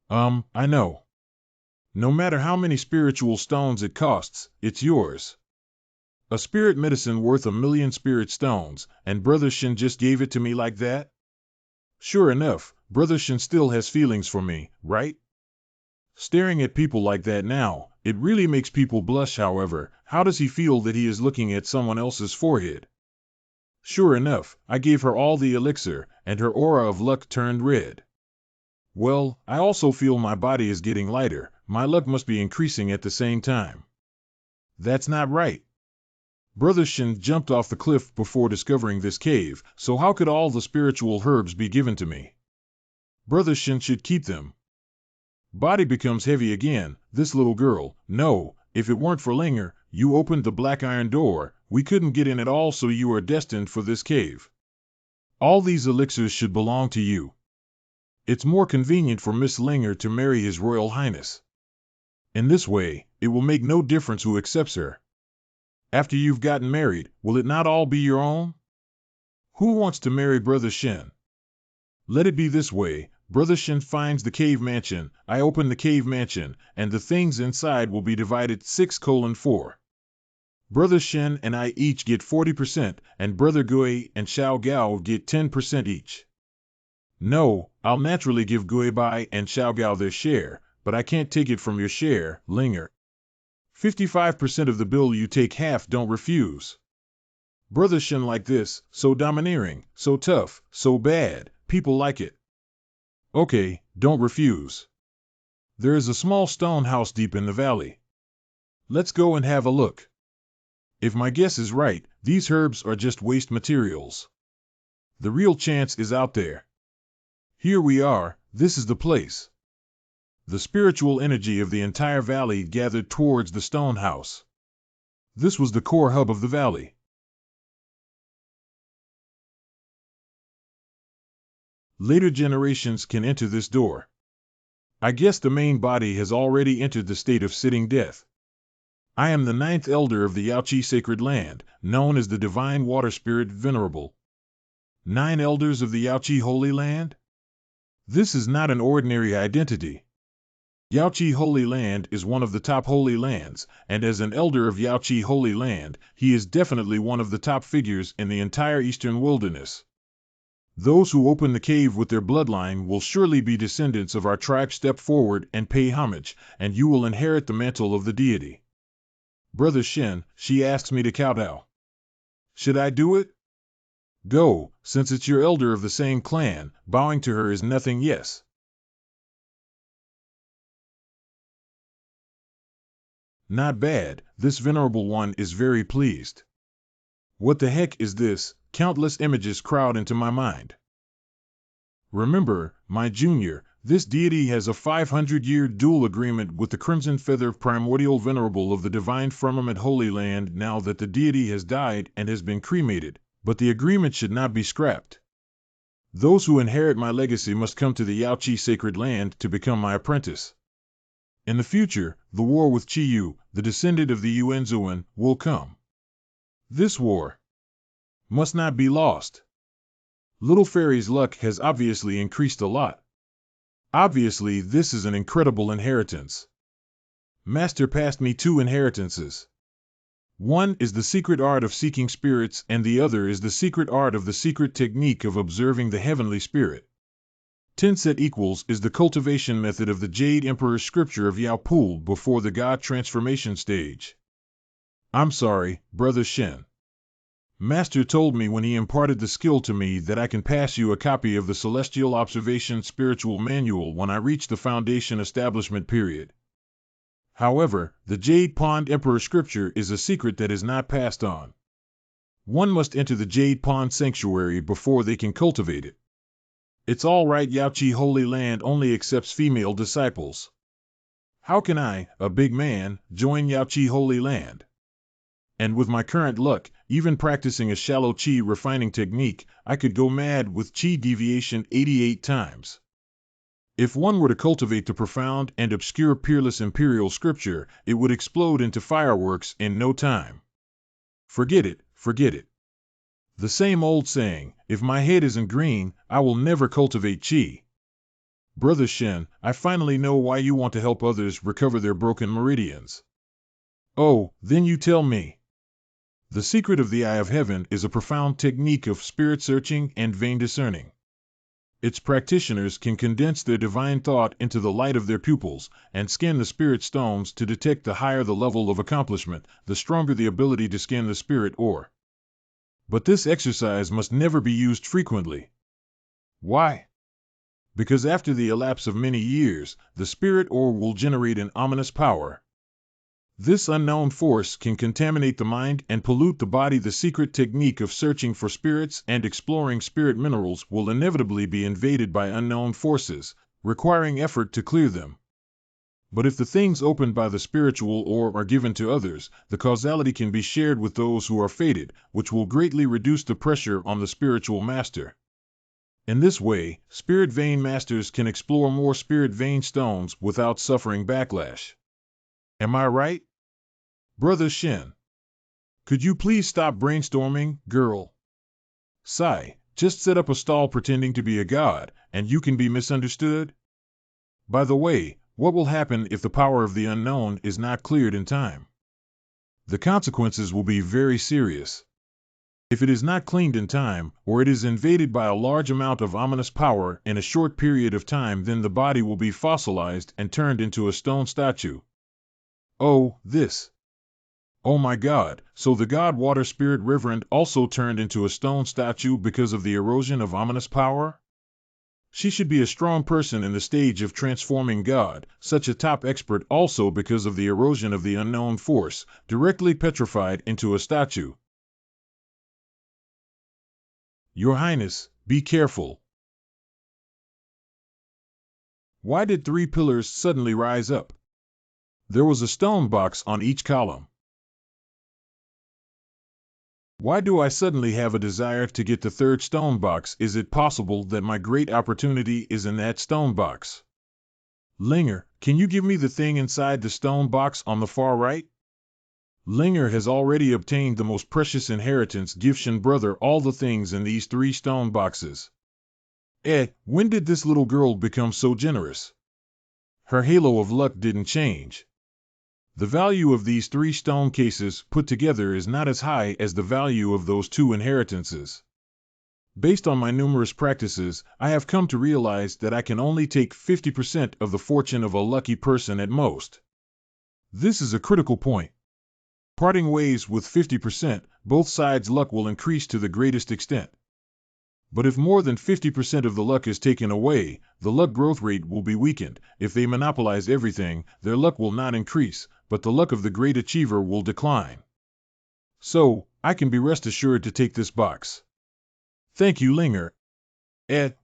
I know. No matter how many spiritual stones it costs, it's yours. A spirit medicine worth 1,000,000 spirit stones, and Brother Shin just gave it to me like that? Sure enough, Brother Shin still has feelings for me, right? Staring at people like that now, it really makes people blush. However, how does he feel that he is looking at someone else's forehead? Sure enough, I gave her all the elixir, and her aura of luck turned red. Well, I also feel my body is getting lighter. My luck must be increasing at the same time. That's not right. Brother Shin jumped off the cliff before discovering this cave, so how could all the spiritual herbs be given to me? Brother Shin should keep them. Body becomes heavy again. This little girl, no, if it weren't for Linger, you opened the black iron door, we couldn't get in at all, so you are destined for this cave. All these elixirs should belong to you. It's more convenient for Miss Linger to marry His Royal Highness. In this way, it will make no difference who accepts her. After you've gotten married, will it not all be your own? Who wants to marry Brother Shin? Let it be this way. Brother Shin finds the cave mansion, I open the cave mansion, and the things inside will be divided 6:4. Brother Shin and I each get 40%, and Brother Gui and Xiao Gao get 10% each. No, I'll naturally give Gui Bai and Xiao Gao their share, but I can't take it from your share, Linger. 55% of the bill, you take half, don't refuse. Brother Shin like this, so domineering, so tough, so bad, people like it. Okay, don't refuse. There is a small stone house deep in the valley. Let's go and have a look. If my guess is right, these herbs are just waste materials. The real chance is out there. Here we are, this is the place. The spiritual energy of the entire valley gathered towards the stone house. This was the core hub of the valley. Later generations can enter this door. I guess the main body has already entered the state of sitting death. I am the 9th elder of the Yaoqi sacred land, known as the divine water spirit venerable. 9 elders of the Yaoqi holy land? This is not an ordinary identity. Yaoqi Holy Land is one of the top holy lands, and as an elder of Yaoqi Holy Land, he is definitely one of the top figures in the entire eastern wilderness. Those who open the cave with their bloodline will surely be descendants of our tribe. Step forward and pay homage, and you will inherit the mantle of the deity. Brother Shin, she asks me to kowtow. Should I do it? Go, since it's your elder of the same clan, bowing to her is nothing. Yes. Not bad, this venerable one is very pleased. What the heck is this? Countless images crowd into my mind. Remember, my junior, this deity has a 500-year dual agreement with the Crimson Feather Primordial Venerable of the Divine Firmament Holy Land now that the deity has died and has been cremated, but the agreement should not be scrapped. Those who inherit my legacy must come to the Yaoqi Sacred Land to become my apprentice. In the future, the war with Qiyu, the descendant of the Yuanzuan, will come. This war must not be lost. Little Fairy's luck has obviously increased a lot. Obviously, this is an incredible inheritance. Master passed me 2 inheritances. One is the secret art of seeking spirits, and the other is the secret art of the secret technique of observing the heavenly spirit. Tenset equals is the cultivation method of the Jade Emperor's scripture of Yaopul before the God transformation stage. I'm sorry, Brother Shen. Master told me when he imparted the skill to me that I can pass you a copy of the Celestial Observation Spiritual Manual when I reach the Foundation establishment period. However, the Jade Pond Emperor scripture is a secret that is not passed on. One must enter the Jade Pond Sanctuary before they can cultivate it. It's all right, Yaoqi Holy Land only accepts female disciples. How can I, a big man, join Yaoqi Holy Land? And with my current luck, even practicing a shallow Qi refining technique, I could go mad with Qi deviation 88 times. If one were to cultivate the profound and obscure peerless imperial scripture, it would explode into fireworks in no time. Forget it, forget it. The same old saying, if my head isn't green, I will never cultivate Qi. Brother Shen, I finally know why you want to help others recover their broken meridians. Oh, then you tell me. The secret of the Eye of Heaven is a profound technique of spirit searching and vein discerning. Its practitioners can condense their divine thought into the light of their pupils and scan the spirit stones to detect the higher the level of accomplishment, the stronger the ability to scan the spirit ore. But this exercise must never be used frequently. Why? Because after the elapse of many years, the spirit ore will generate an ominous power. This unknown force can contaminate the mind and pollute the body. The secret technique of searching for spirits and exploring spirit minerals will inevitably be invaded by unknown forces, requiring effort to clear them. But if the things opened by the spiritual ore are given to others, the causality can be shared with those who are fated, which will greatly reduce the pressure on the spiritual master. In this way, spirit vein masters can explore more spirit vein stones without suffering backlash. Am I right? Brother Shen. Could you please stop brainstorming, girl? Sigh, just set up a stall pretending to be a god, and you can be misunderstood? By the way, what will happen if the power of the unknown is not cleared in time? The consequences will be very serious. If it is not cleaned in time, or it is invaded by a large amount of ominous power in a short period of time, then the body will be fossilized and turned into a stone statue. Oh, this. Oh my God, so the god water spirit reverend also turned into a stone statue because of the erosion of ominous power? She should be a strong person in the stage of transforming God, such a top expert also because of the erosion of the unknown force, directly petrified into a statue. Your Highness, be careful. Why did 3 pillars suddenly rise up? There was a stone box on each column. Why do I suddenly have a desire to get the 3rd stone box? Is it possible that my great opportunity is in that stone box? Linger, can you give me the thing inside the stone box on the far right? Linger has already obtained the most precious inheritance. Give Shen brother all the things in these 3 stone boxes. When did this little girl become so generous? Her halo of luck didn't change. The value of these 3 stone cases put together is not as high as the value of those 2 inheritances. Based on my numerous practices, I have come to realize that I can only take 50% of the fortune of a lucky person at most. This is a critical point. Parting ways with 50%, both sides' luck will increase to the greatest extent. But if more than 50% of the luck is taken away, the luck growth rate will be weakened. If they monopolize everything, their luck will not increase, but the luck of the great achiever will decline. So, I can be rest assured to take this box. Thank you, Linger.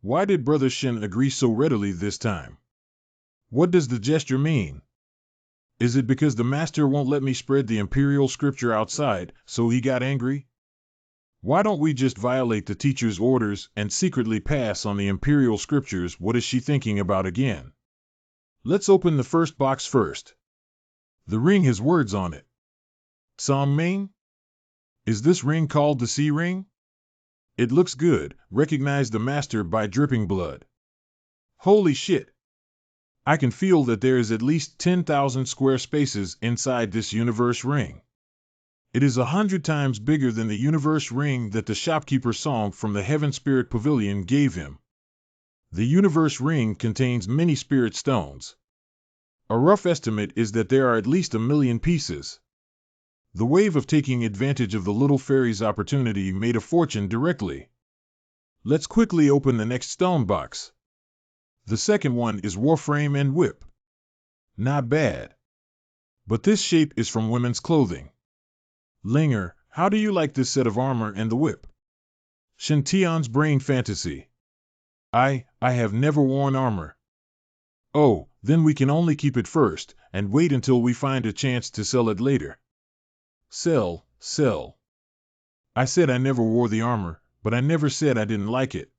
Why did Brother Shin agree so readily this time? What does the gesture mean? Is it because the master won't let me spread the imperial scripture outside, so he got angry? Why don't we just violate the teacher's orders and secretly pass on the imperial scriptures? What is she thinking about again? Let's open the first box first. The ring has words on it. Songming? Is this ring called the sea ring? It looks good. Recognize the master by dripping blood. Holy shit! I can feel that there is at least 10,000 square spaces inside this universe ring. It is 100 times bigger than the universe ring that the shopkeeper song from the Heaven Spirit Pavilion gave him. The universe ring contains many spirit stones. A rough estimate is that there are at least 1,000,000 pieces. The wave of taking advantage of the little fairy's opportunity made a fortune directly. Let's quickly open the next stone box. The second one is Warframe and Whip. Not bad. But this shape is from women's clothing. Linger, how do you like this set of armor and the whip? Shintion's brain fantasy. I have never worn armor. Oh, then we can only keep it first, and wait until we find a chance to sell it later. Sell. I said I never wore the armor, but I never said I didn't like it.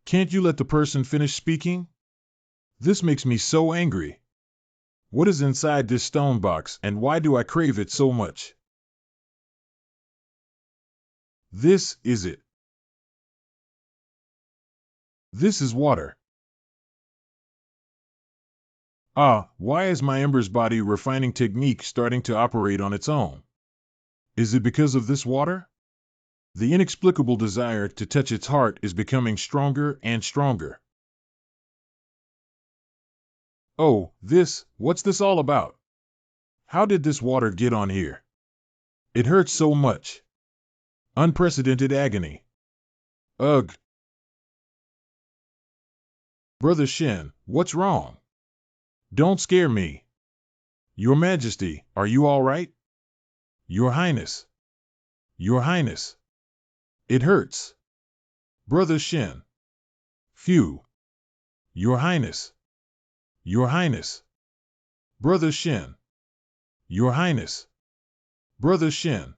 Can't you let the person finish speaking? This makes me so angry. What is inside this stone box, and why do I crave it so much? This is it. This is water. Why is my Ember's body refining technique starting to operate on its own? Is it because of this water? The inexplicable desire to touch its heart is becoming stronger and stronger. Oh, what's this all about? How did this water get on here? It hurts so much. Unprecedented agony. Ugh. Brother Shin, what's wrong? Don't scare me. Your Majesty, are you all right? Your Highness. Your Highness. It hurts. Brother Shin. Phew. Your Highness. Your Highness. Brother Shin. Your Highness. Brother Shin.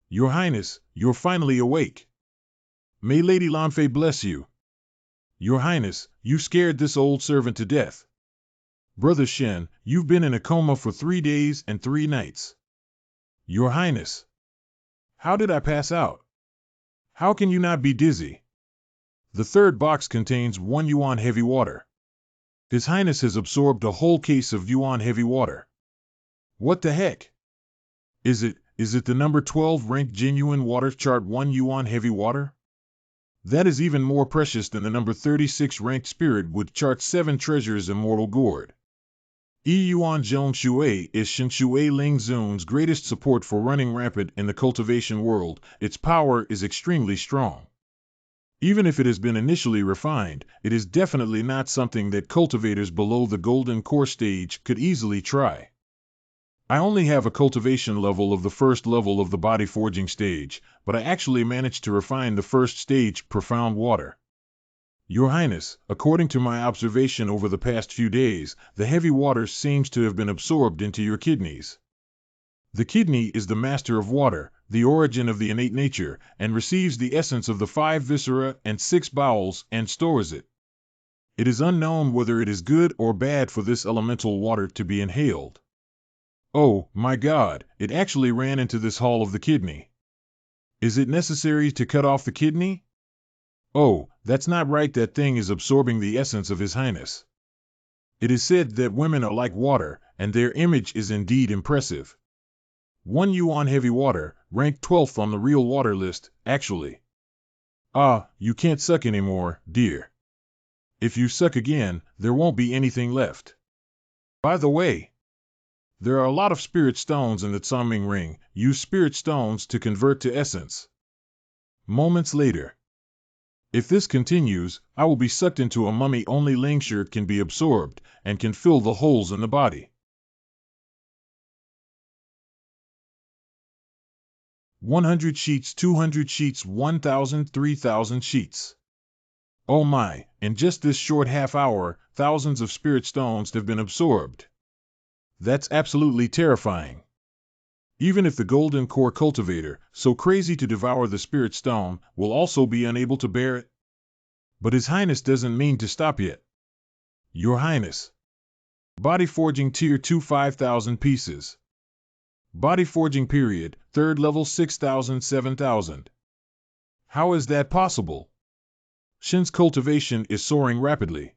Your Highness, you're finally awake. May Lady Lanfei bless you. Your Highness, you scared this old servant to death. Brother Shin, you've been in a coma for 3 days and 3 nights. Your Highness. How did I pass out? How can you not be dizzy? The third box contains 1 yuan heavy water. His Highness has absorbed a whole case of yuan heavy water. What the heck? Is it the number 12 ranked genuine water chart 1 yuan heavy water? That is even more precious than the number 36 ranked spirit wood chart 7 treasures immortal gourd. Yuan Zhong Shui is Shin Shui Ling Zun's greatest support for running rampant in the cultivation world. Its power is extremely strong. Even if it has been initially refined, it is definitely not something that cultivators below the golden core stage could easily try. I only have a cultivation level of the first level of the body forging stage, but I actually managed to refine the first stage, profound water. Your Highness, according to my observation over the past few days, the heavy water seems to have been absorbed into your kidneys. The kidney is the master of water, the origin of the innate nature, and receives the essence of the 5 viscera and 6 bowels and stores it. It is unknown whether it is good or bad for this elemental water to be inhaled. Oh, my God, it actually ran into this hall of the kidney. Is it necessary to cut off the kidney? Oh, that's not right, that thing is absorbing the essence of His Highness. It is said that women are like water, and their image is indeed impressive. 1 yuan heavy water, ranked 12th on the real water list, actually. You can't suck anymore, dear. If you suck again, there won't be anything left. By the way, there are a lot of spirit stones in the Tsaming ring. Use spirit stones to convert to essence. Moments later. If this continues, I will be sucked into a mummy only Lingshire can be absorbed, and can fill the holes in the body. 100 sheets, 200 sheets, 1,000, 3,000 sheets. Oh my, in just this short half hour, thousands of spirit stones have been absorbed. That's absolutely terrifying. Even if the golden core cultivator, so crazy to devour the spirit stone, will also be unable to bear it. But His Highness doesn't mean to stop yet. Your Highness. Body forging tier 2, 5,000 pieces. Body forging period, 3rd level, 6,000, 7,000. How is that possible? Shin's cultivation is soaring rapidly.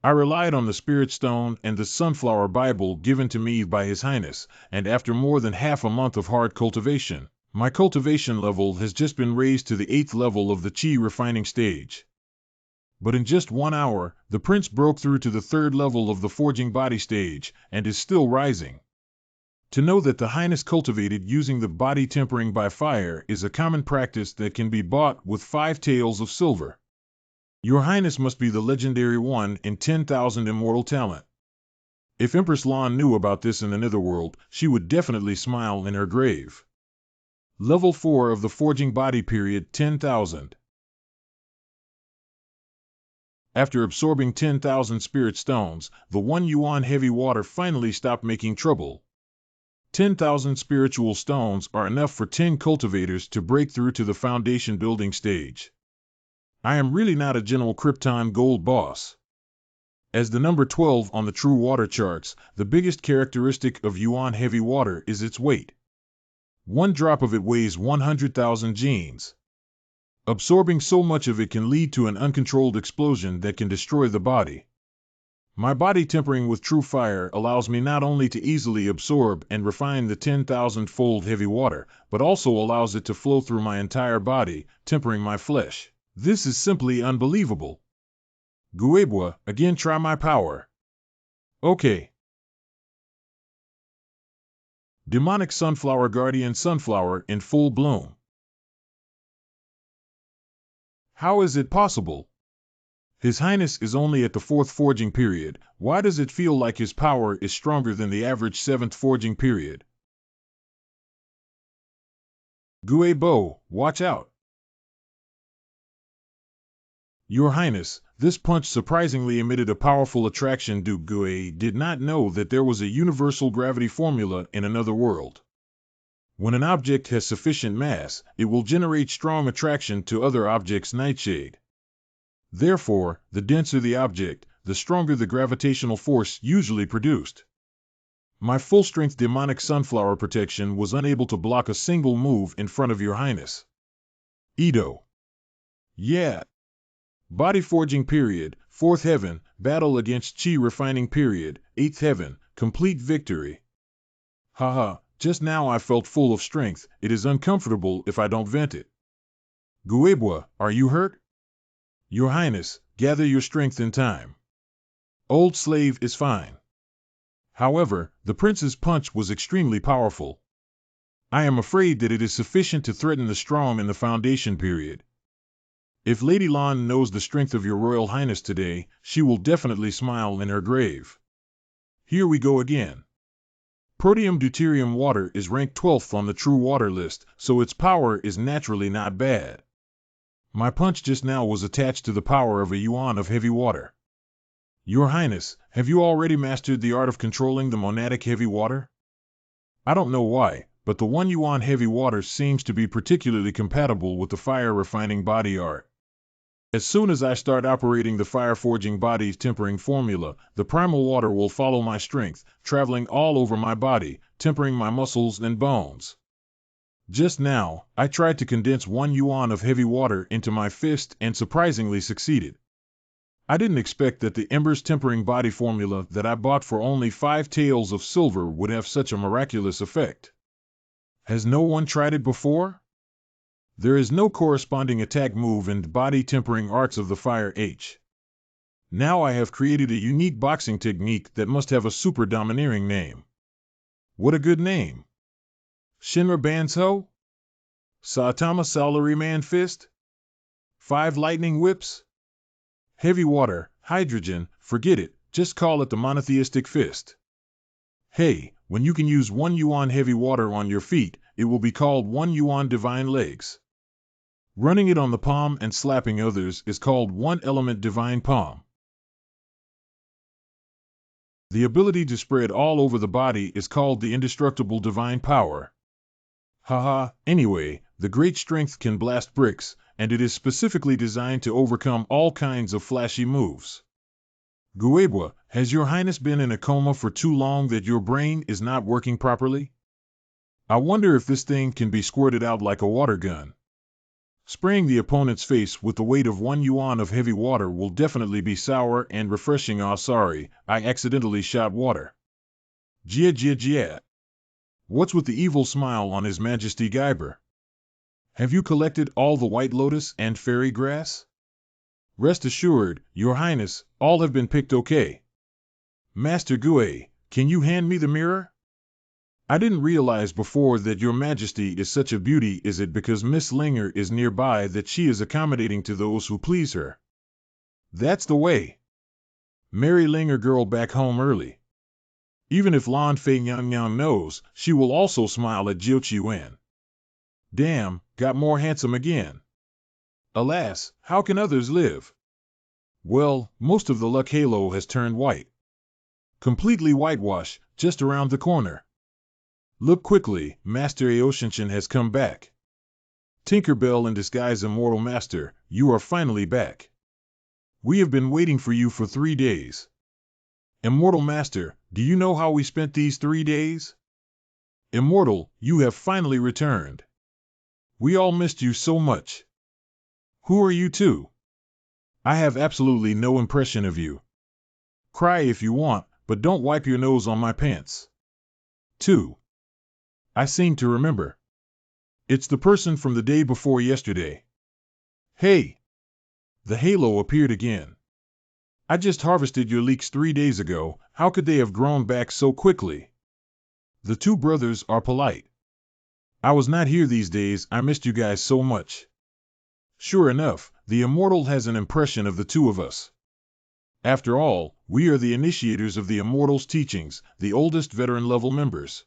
I relied on the Spirit Stone and the Sunflower Bible given to me by His Highness, and after more than half a month of hard cultivation, my cultivation level has just been raised to the 8th level of the Qi refining stage. But in just 1 hour, the Prince broke through to the 3rd level of the forging body stage, and is still rising. To know that the Highness cultivated using the body tempering by fire is a common practice that can be bought with 5 taels of silver. Your Highness must be the legendary 1 in 10,000 immortal talent. If Empress Lan knew about this in the Netherworld, she would definitely smile in her grave. Level 4 of the forging body period, 10,000. After absorbing 10,000 spirit stones, the 1 yuan heavy water finally stopped making trouble. 10,000 spiritual stones are enough for 10 cultivators to break through to the foundation building stage. I am really not a general Krypton gold boss. As the number 12 on the true water charts, the biggest characteristic of yuan heavy water is its weight. 1 drop of it weighs 100,000 genes. Absorbing so much of it can lead to an uncontrolled explosion that can destroy the body. My body tempering with true fire allows me not only to easily absorb and refine the 10,000-fold heavy water, but also allows it to flow through my entire body, tempering my flesh. This is simply unbelievable. Guebwa, again try my power. Okay. Demonic Sunflower Guardian Sunflower in full bloom. How is it possible? His Highness is only at the 4th forging period. Why does it feel like his power is stronger than the average 7th forging period? Guebo, watch out. Your Highness, this punch surprisingly emitted a powerful attraction. Duke Gue did not know that there was a universal gravity formula in another world. When an object has sufficient mass, it will generate strong attraction to other objects. Nightshade. Therefore, the denser the object, the stronger the gravitational force usually produced. My full-strength demonic sunflower protection was unable to block a single move in front of Your Highness. Edo. Yeah. Body forging period, 4th heaven, battle against Qi refining period, 8th heaven, complete victory. Haha, just now I felt full of strength. It is uncomfortable if I don't vent it. Guebwa, are you hurt? Your Highness, gather your strength in time. Old slave is fine. However, the prince's punch was extremely powerful. I am afraid that it is sufficient to threaten the strong in the foundation period. If Lady Lan knows the strength of your Royal Highness today, she will definitely smile in her grave. Here we go again. Protium deuterium water is ranked 12th on the true water list, so its power is naturally not bad. My punch just now was attached to the power of a yuan of heavy water. Your Highness, have you already mastered the art of controlling the monadic heavy water? I don't know why, but the 1 yuan heavy water seems to be particularly compatible with the fire refining body art. As soon as I start operating the fire-forging body tempering formula, the primal water will follow my strength, traveling all over my body, tempering my muscles and bones. Just now, I tried to condense 1 yuan of heavy water into my fist and surprisingly succeeded. I didn't expect that the Embers tempering body formula that I bought for only 5 taels of silver would have such a miraculous effect. Has no one tried it before? There is no corresponding attack move in body tempering arts of the Fire H. Now I have created a unique boxing technique that must have a super domineering name. What a good name! Shinra Banso? Saitama Salaryman Fist? 5 lightning whips? Heavy water, hydrogen, forget it, just call it the monotheistic fist. Hey, when you can use 1 yuan heavy water on your feet, it will be called 1 yuan divine legs. Running it on the palm and slapping others is called 1 element divine palm. The ability to spread all over the body is called the indestructible divine power. Haha, anyway, the great strength can blast bricks, and it is specifically designed to overcome all kinds of flashy moves. Guebwa, has your highness been in a coma for too long that your brain is not working properly? I wonder if this thing can be squirted out like a water gun. Spraying the opponent's face with the weight of 1 yuan of heavy water will definitely be sour and refreshing. Ah, sorry, I accidentally shot water. Jia jia jia. What's with the evil smile on His Majesty Gaiber? Have you collected all the white lotus and fairy grass? Rest assured, Your Highness, all have been picked okay. Master Gue, can you hand me the mirror? I didn't realize before that Your Majesty is such a beauty. Is it because Miss Linger is nearby that she is accommodating to those who please her? That's the way. Marry Linger girl back home early. Even if Lan Fei Yang Yang knows, she will also smile at Jiu Chi Wen. Damn, got more handsome again. Alas, how can others live? Well, most of the luck halo has turned white. Completely whitewash, just around the corner. Look quickly, Master Aoshinshin has come back. Tinkerbell in disguise, Immortal Master, you are finally back. We have been waiting for you for 3 days. Immortal Master, do you know how we spent these 3 days? Immortal, you have finally returned. We all missed you so much. Who are you two? I have absolutely no impression of you. Cry if you want, but don't wipe your nose on my pants. 2. I seem to remember. It's the person from the day before yesterday. Hey! The halo appeared again. I just harvested your leeks 3 days ago. How could they have grown back so quickly? The two brothers are polite. I was not here these days. I missed you guys so much. Sure enough, the Immortal has an impression of the two of us. After all, we are the initiators of the Immortal's teachings, the oldest veteran-level members.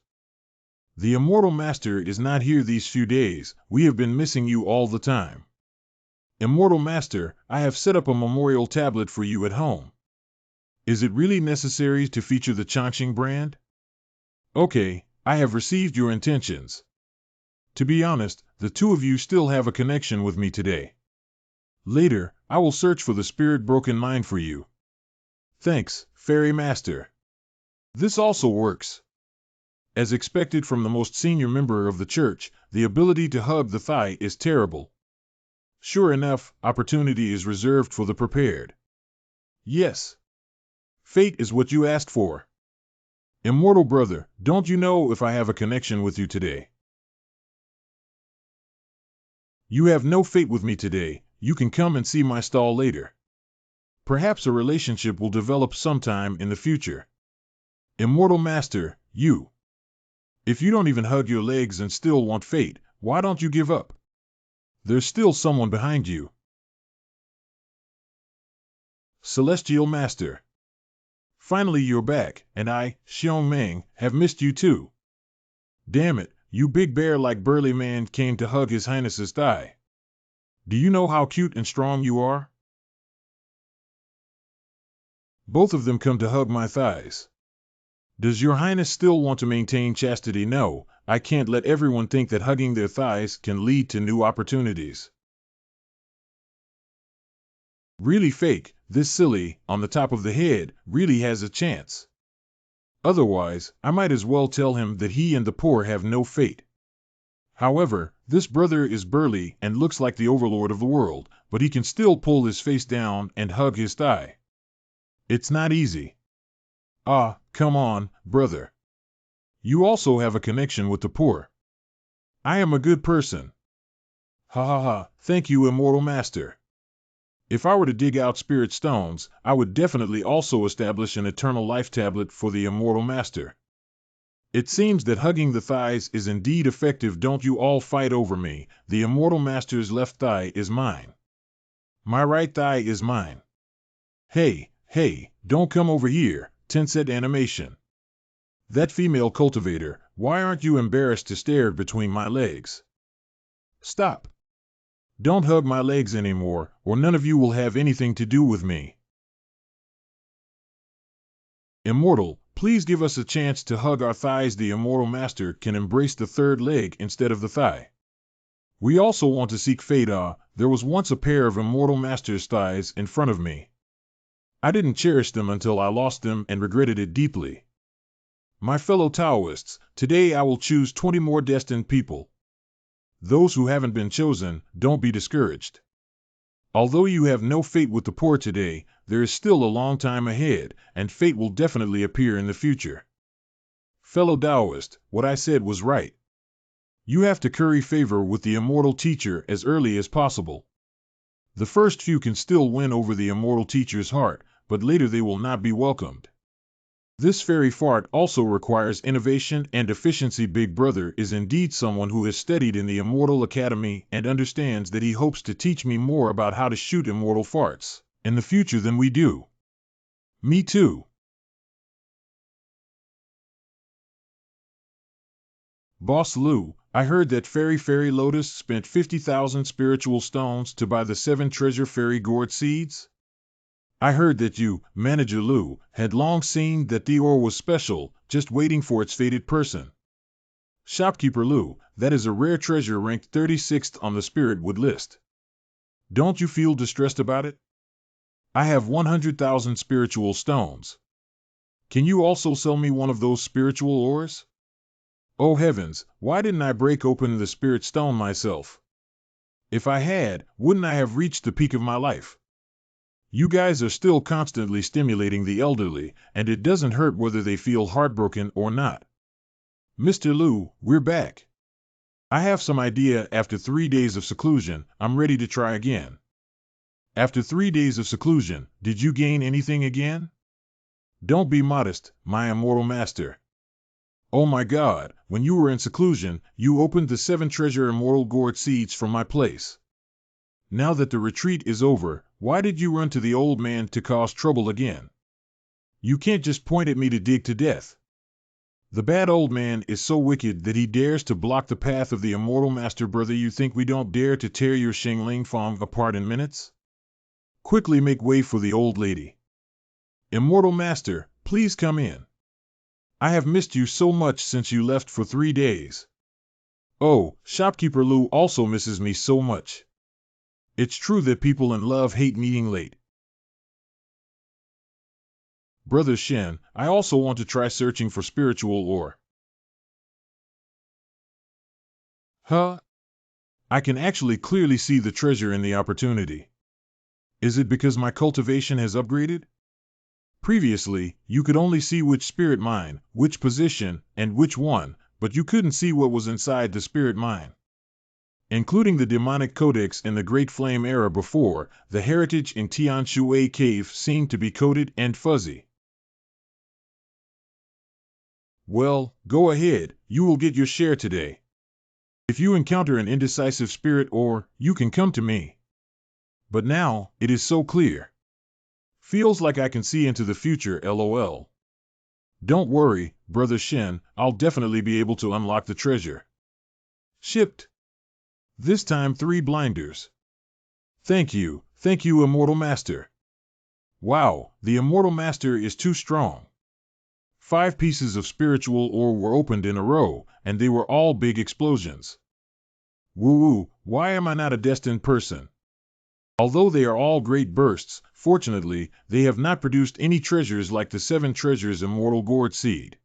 The Immortal Master is not here these few days. We have been missing you all the time. Immortal Master, I have set up a memorial tablet for you at home. Is it really necessary to feature the Chongqing brand? Okay, I have received your intentions. To be honest, the two of you still have a connection with me today. Later, I will search for the spirit broken mind for you. Thanks, Fairy Master. This also works. As expected from the most senior member of the church, the ability to hug the thigh is terrible. Sure enough, opportunity is reserved for the prepared. Yes. Fate is what you asked for. Immortal brother, don't you know if I have a connection with you today? You have no fate with me today. You can come and see my stall later. Perhaps a relationship will develop sometime in the future. Immortal Master, you. If you don't even hug your legs and still want fate, why don't you give up? There's still someone behind you. Celestial Master. Finally you're back, and I, Xiong Meng, have missed you too. Damn it, you big bear-like burly man came to hug His Highness's thigh. Do you know how cute and strong you are? Both of them come to hug my thighs. Does Your Highness still want to maintain chastity? No, I can't let everyone think that hugging their thighs can lead to new opportunities. Really fake, this silly, on the top of the head, really has a chance. Otherwise, I might as well tell him that he and the poor have no fate. However, this brother is burly and looks like the overlord of the world, but he can still pull his face down and hug his thigh. It's not easy. Ah, come on, brother. You also have a connection with the poor. I am a good person. Ha ha ha, thank you, Immortal Master. If I were to dig out spirit stones, I would definitely also establish an eternal life tablet for the Immortal Master. It seems that hugging the thighs is indeed effective. Don't you all fight over me. The Immortal Master's left thigh is mine. My right thigh is mine. Hey, don't come over here, Tenset Animation. That female cultivator, why aren't you embarrassed to stare between my legs? Stop. Don't hug my legs anymore, or none of you will have anything to do with me. Immortal, please give us a chance to hug our thighs. The immortal master can embrace the third leg instead of the thigh. We also want to seek fate. There was once a pair of immortal master's thighs in front of me. I didn't cherish them until I lost them and regretted it deeply. My fellow Taoists, today I will choose 20 more destined people. Those who haven't been chosen, don't be discouraged. Although you have no fate with the poor today, there is still a long time ahead, and fate will definitely appear in the future. Fellow Taoist, what I said was right. You have to curry favor with the immortal teacher as early as possible. The first few can still win over the immortal teacher's heart, but later they will not be welcomed. This fairy fart also requires innovation and efficiency. Big Brother is indeed someone who has studied in the Immortal Academy and understands that he hopes to teach me more about how to shoot immortal farts in the future than we do. Me too. Boss Lou, I heard that Fairy Lotus spent 50,000 spiritual stones to buy the 7 treasure fairy gourd seeds? I heard that you, Manager Lou, had long seen that the ore was special, just waiting for its fated person. Shopkeeper Lou, that is a rare treasure ranked 36th on the spirit wood list. Don't you feel distressed about it? I have 100,000 spiritual stones. Can you also sell me one of those spiritual ores? Oh heavens, why didn't I break open the spirit stone myself? If I had, wouldn't I have reached the peak of my life? You guys are still constantly stimulating the elderly, and it doesn't hurt whether they feel heartbroken or not. Mr. Lou, we're back. I have some idea. After 3 days of seclusion, I'm ready to try again. After 3 days of seclusion, did you gain anything again? Don't be modest, my immortal master. Oh my God, when you were in seclusion, you opened the 7 treasure immortal gourd seeds from my place. Now that the retreat is over, why did you run to the old man to cause trouble again? You can't just point at me to dig to death. The bad old man is so wicked that he dares to block the path of the immortal master. Brother, you think we don't dare to tear your Xingling Fong apart in minutes? Quickly make way for the old lady. Immortal master, please come in. I have missed you so much since you left for 3 days. Oh, Shopkeeper Lou also misses me so much. It's true that people in love hate meeting late. Brother Shen, I also want to try searching for spiritual ore. Huh? I can actually clearly see the treasure in the opportunity. Is it because my cultivation has upgraded? Previously, you could only see which spirit mine, which position, and which one, but you couldn't see what was inside the spirit mine. Including the demonic codex in the Great Flame era before, the heritage in Tianshui Cave seemed to be coated and fuzzy. Well, go ahead, you will get your share today. If you encounter an indecisive spirit ore, you can come to me. But now, it is so clear. Feels like I can see into the future, lol. Don't worry, Brother Shen, I'll definitely be able to unlock the treasure. Shipped. This time 3 blinders. Thank you, Immortal Master. Wow, the Immortal Master is too strong. 5 pieces of spiritual ore were opened in a row, and they were all big explosions. Woo-woo, why am I not a destined person? Although they are all great bursts, fortunately, they have not produced any treasures like the 7 treasures immortal gourd seed.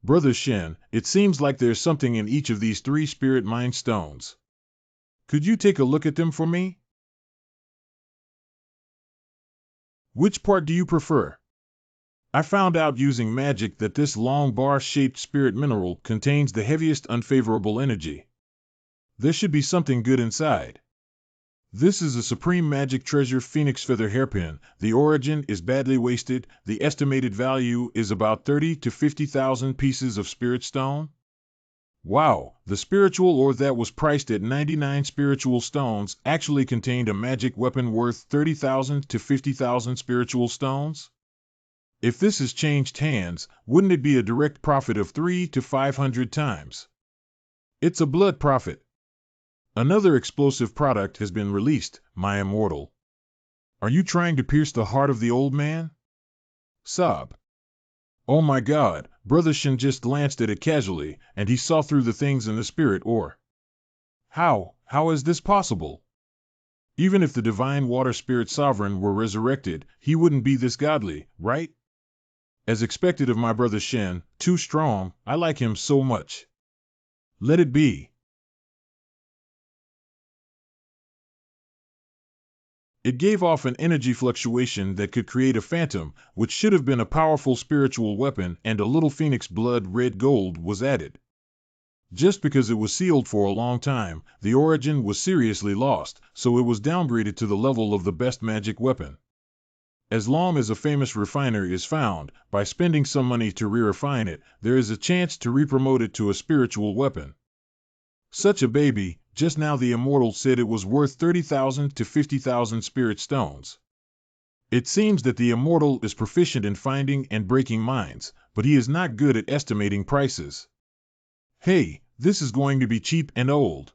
Brother Shen, it seems like there's something in each of these 3 spirit mind stones. Could you take a look at them for me? Which part do you prefer? I found out using magic that this long bar-shaped spirit mineral contains the heaviest unfavorable energy. There should be something good inside. This is a supreme magic treasure phoenix feather hairpin. The origin is badly wasted. The estimated value is about 30 to 50,000 pieces of spirit stone. Wow, the spiritual ore that was priced at 99 spiritual stones actually contained a magic weapon worth 30,000 to 50,000 spiritual stones? If this has changed hands, wouldn't it be a direct profit of 300 to 500 times? It's a blood profit. Another explosive product has been released, my immortal. Are you trying to pierce the heart of the old man? Sob. Oh my God, Brother Shin just glanced at it casually, and he saw through the things in the spirit or... How is this possible? Even if the divine water spirit sovereign were resurrected, he wouldn't be this godly, right? As expected of my brother Shen, too strong, I like him so much. Let it be. It gave off an energy fluctuation that could create a phantom, which should have been a powerful spiritual weapon, and a little phoenix blood red gold was added. Just because it was sealed for a long time, the origin was seriously lost, so it was downgraded to the level of the best magic weapon. As long as a famous refiner is found, by spending some money to re-refine it, there is a chance to re-promote it to a spiritual weapon. Such a baby, just now the immortal said it was worth 30,000 to 50,000 spirit stones. It seems that the immortal is proficient in finding and breaking minds, but he is not good at estimating prices. Hey, this is going to be cheap and old.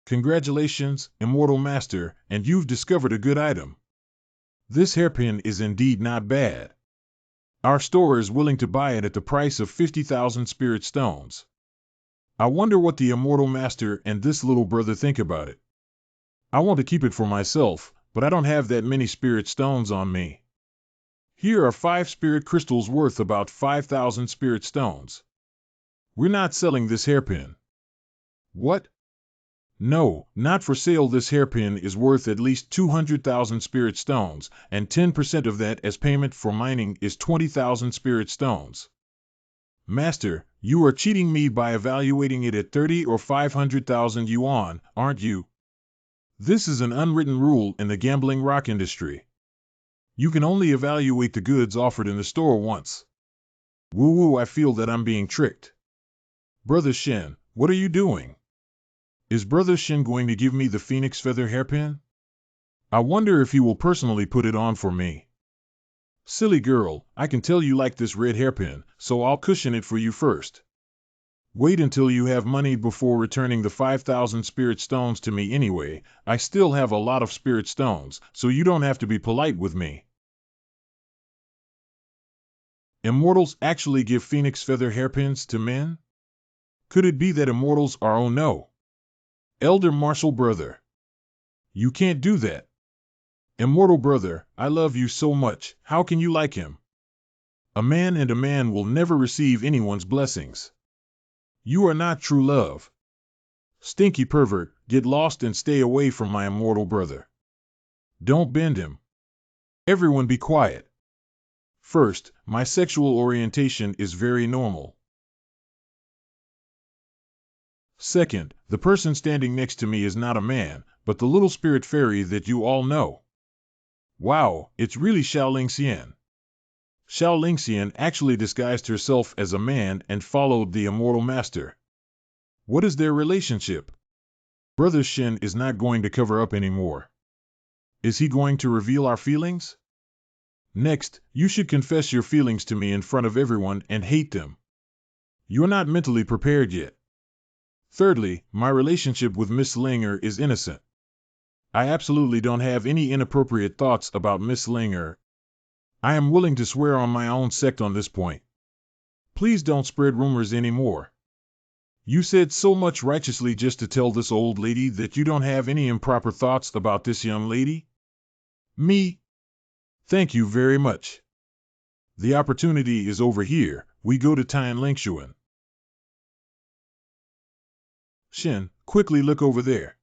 Congratulations, immortal master, and you've discovered a good item. This hairpin is indeed not bad. Our store is willing to buy it at the price of 50,000 spirit stones. I wonder what the immortal master and this little brother think about it. I want to keep it for myself, but I don't have that many spirit stones on me. Here are 5 spirit crystals worth about 5,000 spirit stones. We're not selling this hairpin. What? No, not for sale. This hairpin is worth at least 200,000 spirit stones, and 10% of that as payment for mining is 20,000 spirit stones. Master, you are cheating me by evaluating it at 30 or 500,000 yuan, aren't you? This is an unwritten rule in the gambling rock industry. You can only evaluate the goods offered in the store once. Woo-woo, I feel that I'm being tricked. Brother Shen, what are you doing? Is Brother Shen going to give me the phoenix feather hairpin? I wonder if he will personally put it on for me. Silly girl, I can tell you like this red hairpin, so I'll cushion it for you first. Wait until you have money before returning the 5,000 spirit stones to me anyway. I still have a lot of spirit stones, so you don't have to be polite with me. Immortals actually give phoenix feather hairpins to men? Could it be that immortals are oh no? Elder Marshal brother. You can't do that. Immortal brother, I love you so much, how can you like him? A man will never receive anyone's blessings. You are not true love. Stinky pervert, get lost and stay away from my immortal brother. Don't bend him. Everyone be quiet. First, my sexual orientation is very normal. Second, the person standing next to me is not a man, but the little spirit fairy that you all know. Wow, it's really Xiao Lingxian. Xiao Lingxian actually disguised herself as a man and followed the immortal master. What is their relationship? Brother Shen is not going to cover up anymore. Is he going to reveal our feelings? Next, you should confess your feelings to me in front of everyone and hate them. You're not mentally prepared yet. Thirdly, my relationship with Miss Linger is innocent. I absolutely don't have any inappropriate thoughts about Miss Linger. I am willing to swear on my own sect on this point. Please don't spread rumors anymore. You said so much righteously just to tell this old lady that you don't have any improper thoughts about this young lady? Me? Thank you very much. The opportunity is over here. We go to Tian Lingshuan. Shen, quickly look over there.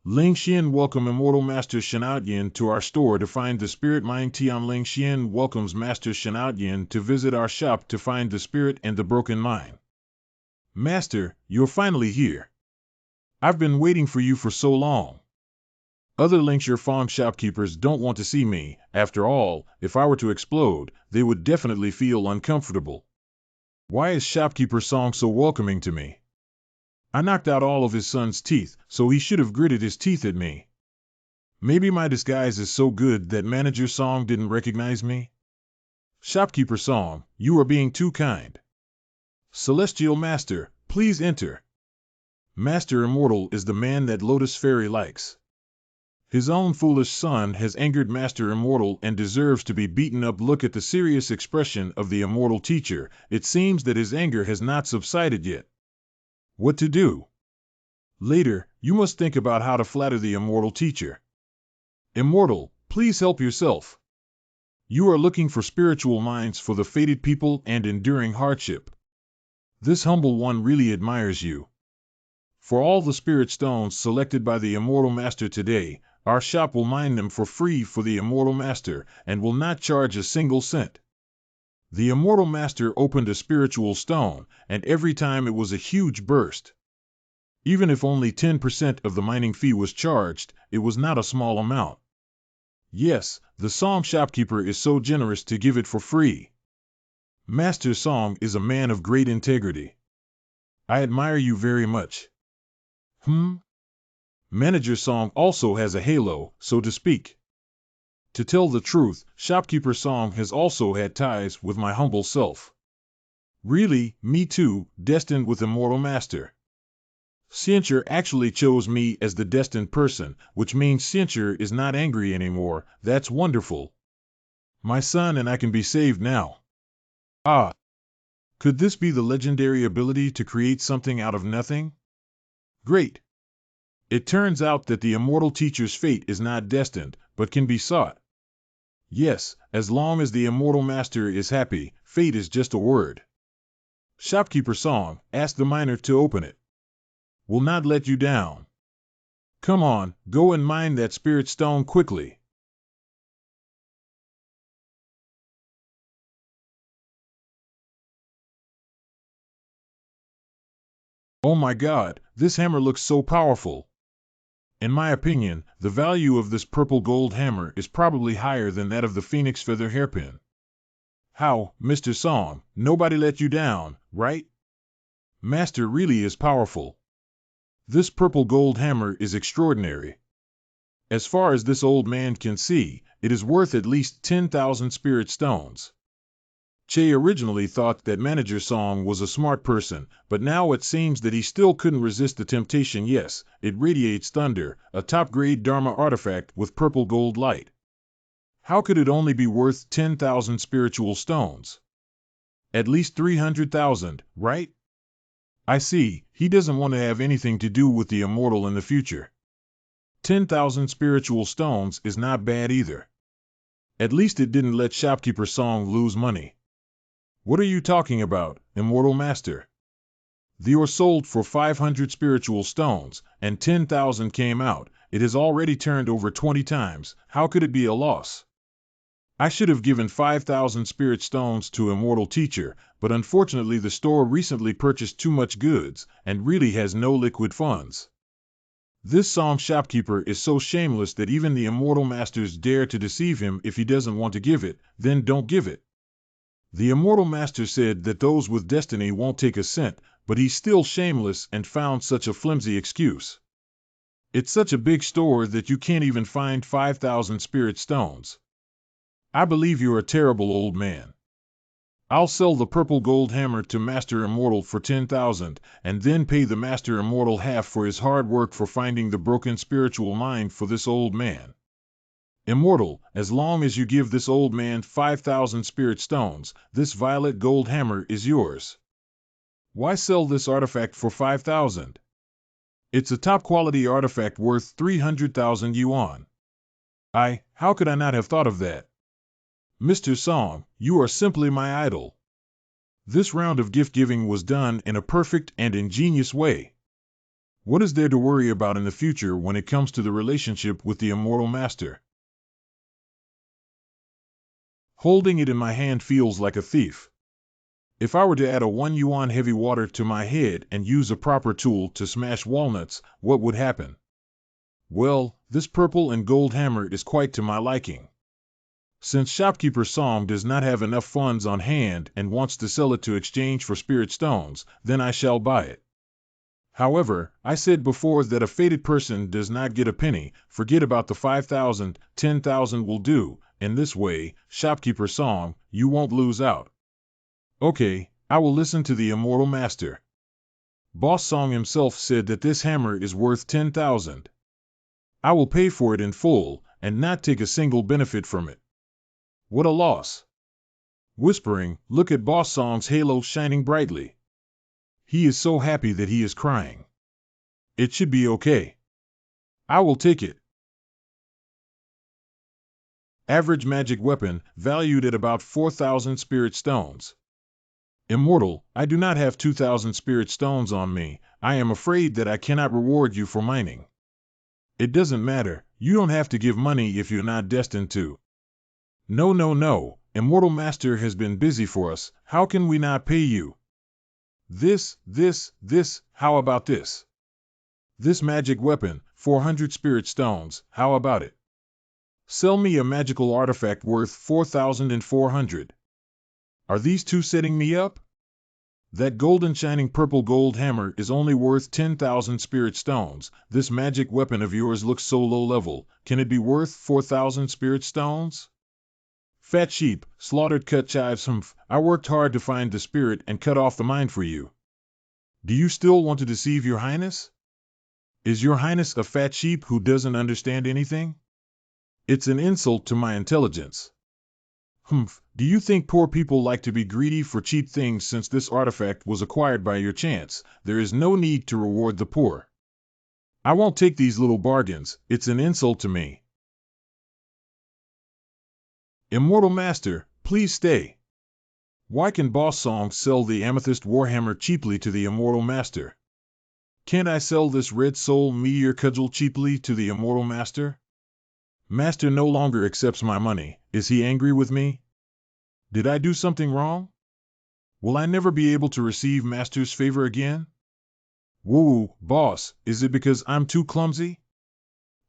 Ling Xian welcome Immortal Master Shen Outyin to our store to find the spirit mine. Tian Ling Xian welcomes Master Shen Outyin to visit our shop to find the spirit and the broken mine. Master, you're finally here. I've been waiting for you for so long. Other Lingsher farm shopkeepers don't want to see me. After all, if I were to explode, they would definitely feel uncomfortable. Why is shopkeeper Song so welcoming to me? I knocked out all of his son's teeth, so he should have gritted his teeth at me. Maybe my disguise is so good that Manager Song didn't recognize me? Shopkeeper Song, you are being too kind. Celestial Master, please enter. Master Immortal is the man that Lotus Fairy likes. His own foolish son has angered Master Immortal and deserves to be beaten up. Look at the serious expression of the Immortal Teacher. It seems that his anger has not subsided yet. What to do? Later, you must think about how to flatter the Immortal Teacher. Immortal, please help yourself. You are looking for spiritual minds for the fated people and enduring hardship. This humble one really admires you. For all the spirit stones selected by the Immortal Master today, our shop will mine them for free for the Immortal Master and will not charge a single cent. The Immortal Master opened a spiritual stone, and every time it was a huge burst. Even if only 10% of the mining fee was charged, it was not a small amount. Yes, the Song shopkeeper is so generous to give it for free. Master Song is a man of great integrity. I admire you very much. Manager Song also has a halo, so to speak. To tell the truth, Shopkeeper Song has also had ties with my humble self. Really, me too, destined with Immortal Master. Cienture actually chose me as the destined person, which means Cienture is not angry anymore. That's wonderful. My son and I can be saved now. Ah! Could this be the legendary ability to create something out of nothing? Great! It turns out that the Immortal Teacher's fate is not destined, but can be sought. Yes, as long as the Immortal Master is happy, fate is just a word. Shopkeeper Song, ask the miner to open it. Will not let you down. Come on, go and mine that spirit stone quickly. Oh my God, this hammer looks so powerful. In my opinion, the value of this purple gold hammer is probably higher than that of the phoenix feather hairpin. How, Mr. Song, nobody let you down, right? Master really is powerful. This purple gold hammer is extraordinary. As far as this old man can see, it is worth at least 10,000 spirit stones. Che originally thought that Manager Song was a smart person, but now it seems that he still couldn't resist the temptation. Yes, it radiates thunder, a top-grade Dharma artifact with purple gold light. How could it only be worth 10,000 spiritual stones? At least 300,000, right? I see, he doesn't want to have anything to do with the immortal in the future. 10,000 spiritual stones is not bad either. At least it didn't let Shopkeeper Song lose money. What are you talking about, Immortal Master? The ore sold for 500 spiritual stones, and 10,000 came out. It has already turned over 20 times. How could it be a loss? I should have given 5,000 spirit stones to Immortal Teacher, but unfortunately the store recently purchased too much goods, and really has no liquid funds. This Song shopkeeper is so shameless that even the Immortal Masters dare to deceive him. If he doesn't want to give it, then don't give it. The Immortal Master said that those with destiny won't take a cent, but he's still shameless and found such a flimsy excuse. It's such a big store that you can't even find 5,000 spirit stones. I believe you're a terrible old man. I'll sell the purple gold hammer to Master Immortal for 10,000, and then pay the Master Immortal half for his hard work for finding the broken spiritual mind for this old man. Immortal, as long as you give this old man 5,000 spirit stones, this violet gold hammer is yours. Why sell this artifact for 5,000? It's a top-quality artifact worth 300,000 yuan. How could I not have thought of that? Mr. Song, you are simply my idol. This round of gift-giving was done in a perfect and ingenious way. What is there to worry about in the future when it comes to the relationship with the Immortal Master? Holding it in my hand feels like a thief. If I were to add a 1 yuan heavy water to my head and use a proper tool to smash walnuts, what would happen? Well, this purple and gold hammer is quite to my liking. Since Shopkeeper Song does not have enough funds on hand and wants to sell it to exchange for spirit stones, then I shall buy it. However, I said before that a fated person does not get a penny. Forget about the 5,000, 10,000 will do. In this way, shopkeeper Song, you won't lose out. Okay, I will listen to the immortal master. Boss Song himself said that this hammer is worth 10,000. I will pay for it in full, and not take a single benefit from it. What a loss. Whispering, look at Boss Song's halo shining brightly. He is so happy that he is crying. It should be okay. I will take it. Average magic weapon, valued at about 4,000 spirit stones. Immortal, I do not have 2,000 spirit stones on me. I am afraid that I cannot reward you for mining. It doesn't matter, you don't have to give money if you're not destined to. No, no, no, Immortal Master has been busy for us, how can we not pay you? This, how about this? This magic weapon, 400 spirit stones, how about it? Sell me a magical artifact worth 4,400. Are these two setting me up? That golden shining purple gold hammer is only worth 10,000 spirit stones. This magic weapon of yours looks so low level. Can it be worth 4,000 spirit stones? Fat sheep, slaughtered cut chives. I worked hard to find the spirit and cut off the mind for you. Do you still want to deceive your highness? Is your highness a fat sheep who doesn't understand anything? It's an insult to my intelligence. Do you think poor people like to be greedy for cheap things? Since this artifact was acquired by your chance, there is no need to reward the poor. I won't take these little bargains, it's an insult to me. Immortal Master, please stay. Why can Boss Song sell the amethyst warhammer cheaply to the Immortal Master? Can't I sell this red soul meteor cudgel cheaply to the Immortal Master? Master no longer accepts my money. Is he angry with me? Did I do something wrong? Will I never be able to receive Master's favor again? Woo, boss, is it because I'm too clumsy?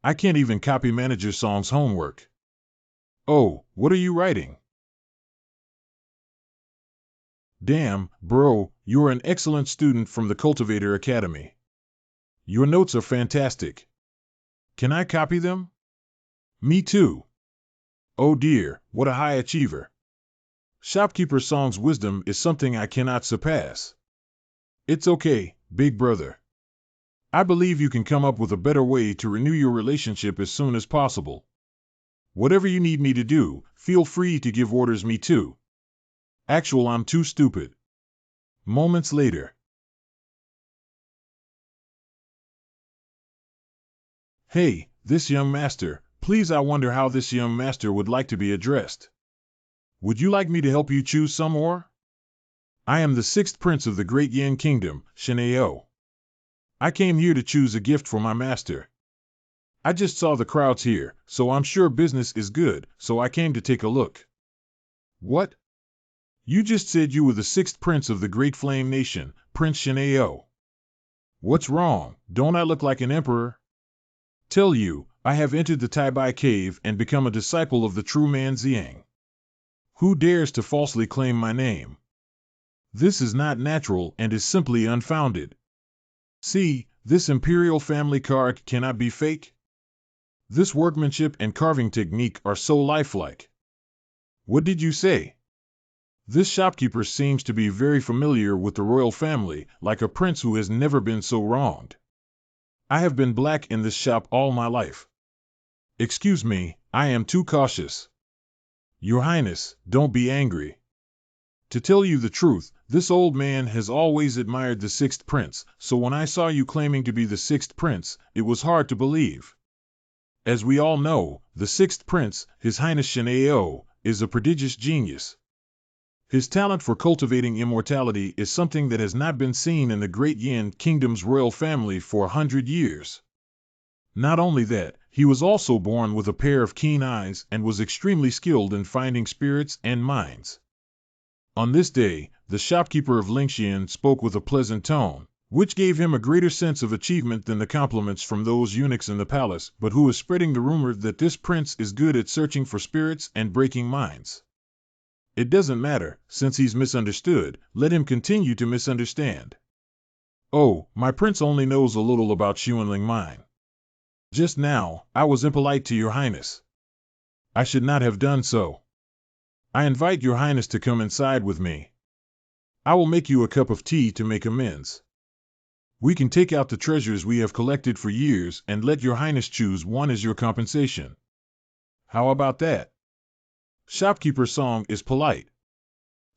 I can't even copy Manager Song's homework. Oh, what are you writing? Damn, bro, you're an excellent student from the Cultivator Academy. Your notes are fantastic. Can I copy them? Me too. Oh dear, what a high achiever. Shopkeeper Song's wisdom is something I cannot surpass. It's okay, big brother. I believe you can come up with a better way to renew your relationship as soon as possible. Whatever you need me to do, feel free to give orders. Me too. Actual, I'm too stupid. Moments later. Hey, this young master, please, I wonder how this young master would like to be addressed. Would you like me to help you choose some more? I am the 6th prince of the Great Yin Kingdom, Shineo. I came here to choose a gift for my master. I just saw the crowds here, so I'm sure business is good, so I came to take a look. What? You just said you were the 6th prince of the Great Flame Nation, Prince Shineo. What's wrong? Don't I look like an emperor? Tell you, I have entered the Taibai cave and become a disciple of the true man Xiang. Who dares to falsely claim my name? This is not natural and is simply unfounded. See, this imperial family card cannot be fake. This workmanship and carving technique are so lifelike. What did you say? This shopkeeper seems to be very familiar with the royal family, like a prince who has never been so wronged. I have been black in this shop all my life. Excuse me, I am too cautious. Your Highness, don't be angry. To tell you the truth, this old man has always admired the 6th prince, so when I saw you claiming to be the 6th prince, it was hard to believe. As we all know, the 6th prince, His Highness Shineo, is a prodigious genius. His talent for cultivating immortality is something that has not been seen in the Great Yin Kingdom's royal family for 100 years. Not only that, he was also born with a pair of keen eyes and was extremely skilled in finding spirits and minds. On this day, the shopkeeper of Lingxian spoke with a pleasant tone, which gave him a greater sense of achievement than the compliments from those eunuchs in the palace, but who was spreading the rumor that this prince is good at searching for spirits and breaking minds. It doesn't matter, since he's misunderstood, let him continue to misunderstand. Oh, my prince only knows a little about Xuanling mine. Just now, I was impolite to your highness. I should not have done so. I invite your highness to come inside with me. I will make you a cup of tea to make amends. We can take out the treasures we have collected for years and let your highness choose one as your compensation. How about that? Shopkeeper's song is polite.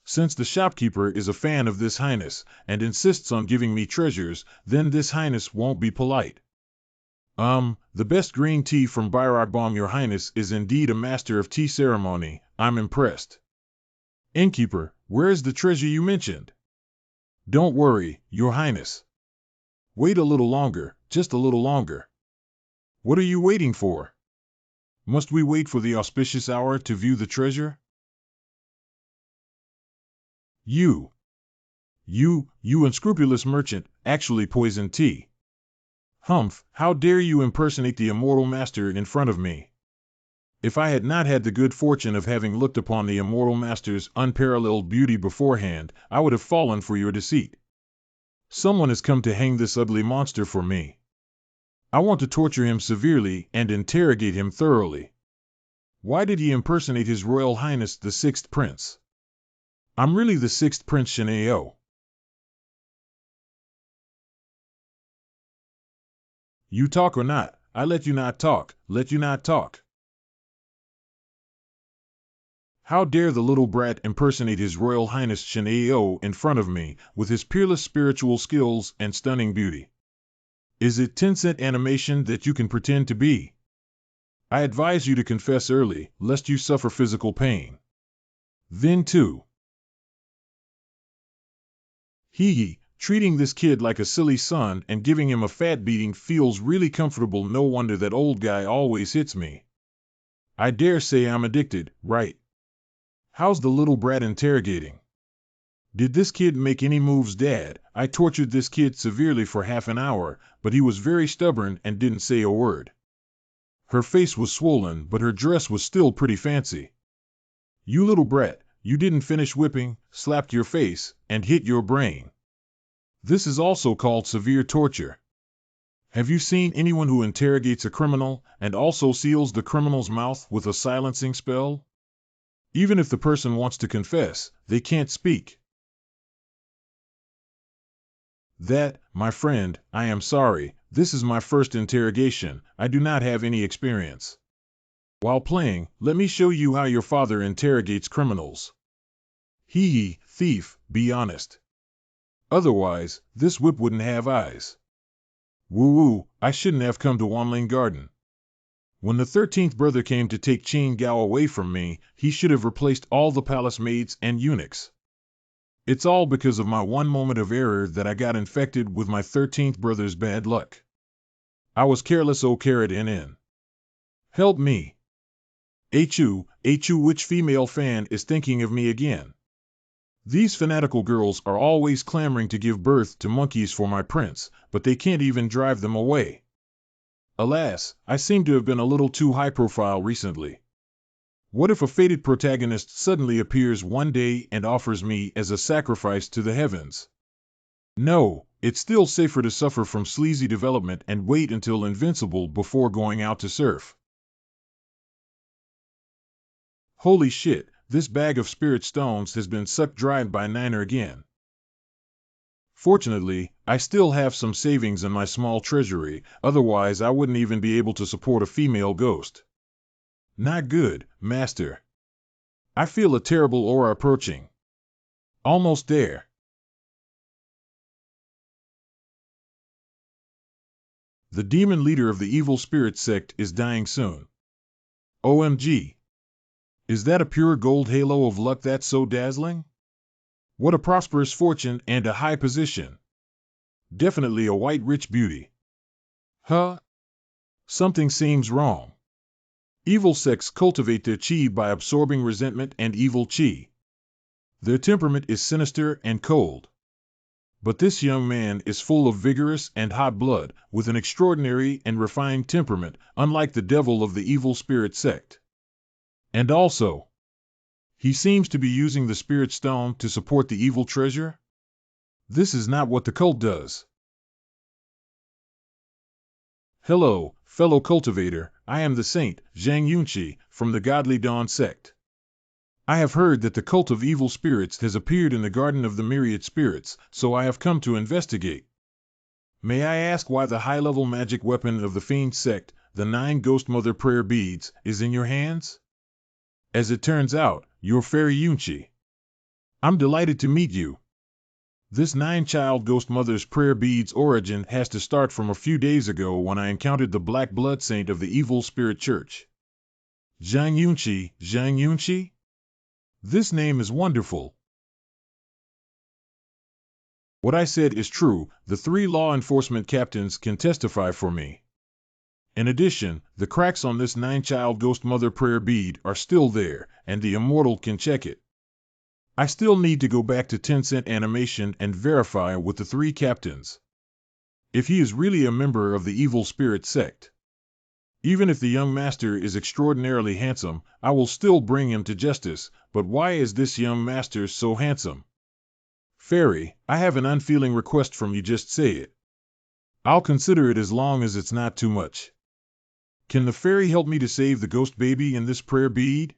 Since the shopkeeper is a fan of this highness and insists on giving me treasures, then this highness won't be polite. The best green tea from Bayrakbom, your highness is indeed a master of tea ceremony. I'm impressed. Innkeeper, where is the treasure you mentioned? Don't worry, your highness. Wait a little longer, just a little longer. What are you waiting for? Must we wait for the auspicious hour to view the treasure? You unscrupulous merchant, actually poisoned tea. Humph, how dare you impersonate the immortal master in front of me? If I had not had the good fortune of having looked upon the immortal master's unparalleled beauty beforehand, I would have fallen for your deceit. Someone has come to hang this ugly monster for me. I want to torture him severely and interrogate him thoroughly. Why did he impersonate His Royal Highness the Sixth Prince? I'm really the Sixth Prince Shenao. You talk or not, I let you not talk, let you not talk. How dare the little brat impersonate His Royal Highness Shenao in front of me, with his peerless spiritual skills and stunning beauty? Is it Tencent animation that you can pretend to be? I advise you to confess early, lest you suffer physical pain. Then too. Treating this kid like a silly son and giving him a fat beating feels really comfortable. No wonder that old guy always hits me. I dare say I'm addicted, right? How's the little brat interrogating? Did this kid make any moves, Dad? I tortured this kid severely for half an hour, but he was very stubborn and didn't say a word. Her face was swollen, but her dress was still pretty fancy. You little brat, you didn't finish whipping, slapped your face, and hit your brain. This is also called severe torture. Have you seen anyone who interrogates a criminal and also seals the criminal's mouth with a silencing spell? Even if the person wants to confess, they can't speak. That, my friend, I am sorry, this is my first interrogation, I do not have any experience. While playing, let me show you how your father interrogates criminals. Thief, be honest. Otherwise, this whip wouldn't have eyes. Woo-woo, I shouldn't have come to Wanling Garden. When the 13th brother came to take Qin Gao away from me, he should have replaced all the palace maids and eunuchs. It's all because of my one moment of error that I got infected with my 13th brother's bad luck. I was careless, NN. Help me.Hu, which female fan is thinking of me again? These fanatical girls are always clamoring to give birth to monkeys for my prince, but they can't even drive them away. Alas, I seem to have been a little too high profile recently. What if a fated protagonist suddenly appears one day and offers me as a sacrifice to the heavens? No, it's still safer to suffer from sleazy development and wait until invincible before going out to surf. Holy shit, this bag of spirit stones has been sucked dry by Niner again. Fortunately, I still have some savings in my small treasury, otherwise I wouldn't even be able to support a female ghost. Not good, master. I feel a terrible aura approaching. Almost there. The demon leader of the evil spirit sect is dying soon. OMG. Is that a pure gold halo of luck that's so dazzling? What a prosperous fortune and a high position. Definitely a white rich beauty. Huh? Something seems wrong. Evil sects cultivate their chi by absorbing resentment and evil chi. Their temperament is sinister and cold. But this young man is full of vigorous and hot blood, with an extraordinary and refined temperament, unlike the devil of the evil spirit sect. And also, he seems to be using the spirit stone to support the evil treasure? This is not what the cult does. Hello, fellow cultivator, I am the saint, Zhang Yunqi, from the Godly Dawn sect. I have heard that the cult of evil spirits has appeared in the Garden of the Myriad Spirits, so I have come to investigate. May I ask why the high-level magic weapon of the Fiend sect, the 9 Ghost Mother Prayer Beads, is in your hands? As it turns out, you're Fairy Yunqi. I'm delighted to meet you. This 9-child Ghost Mother's Prayer Beads origin has to start from a few days ago when I encountered the Black Blood Saint of the Evil Spirit Church. Zhang Yunqi, Zhang Yunqi? This name is wonderful. What I said is true, the 3 law enforcement captains can testify for me. In addition, the cracks on this 9-child Ghost Mother Prayer Bead are still there, and the immortal can check it. I still need to go back to Tencent Animation and verify with the 3 captains if he is really a member of the Evil Spirit sect. Even if the young master is extraordinarily handsome, I will still bring him to justice, but why is this young master so handsome? Fairy, I have an unfeeling request from you, just say it. I'll consider it as long as it's not too much. Can the fairy help me to save the ghost baby in this prayer bead?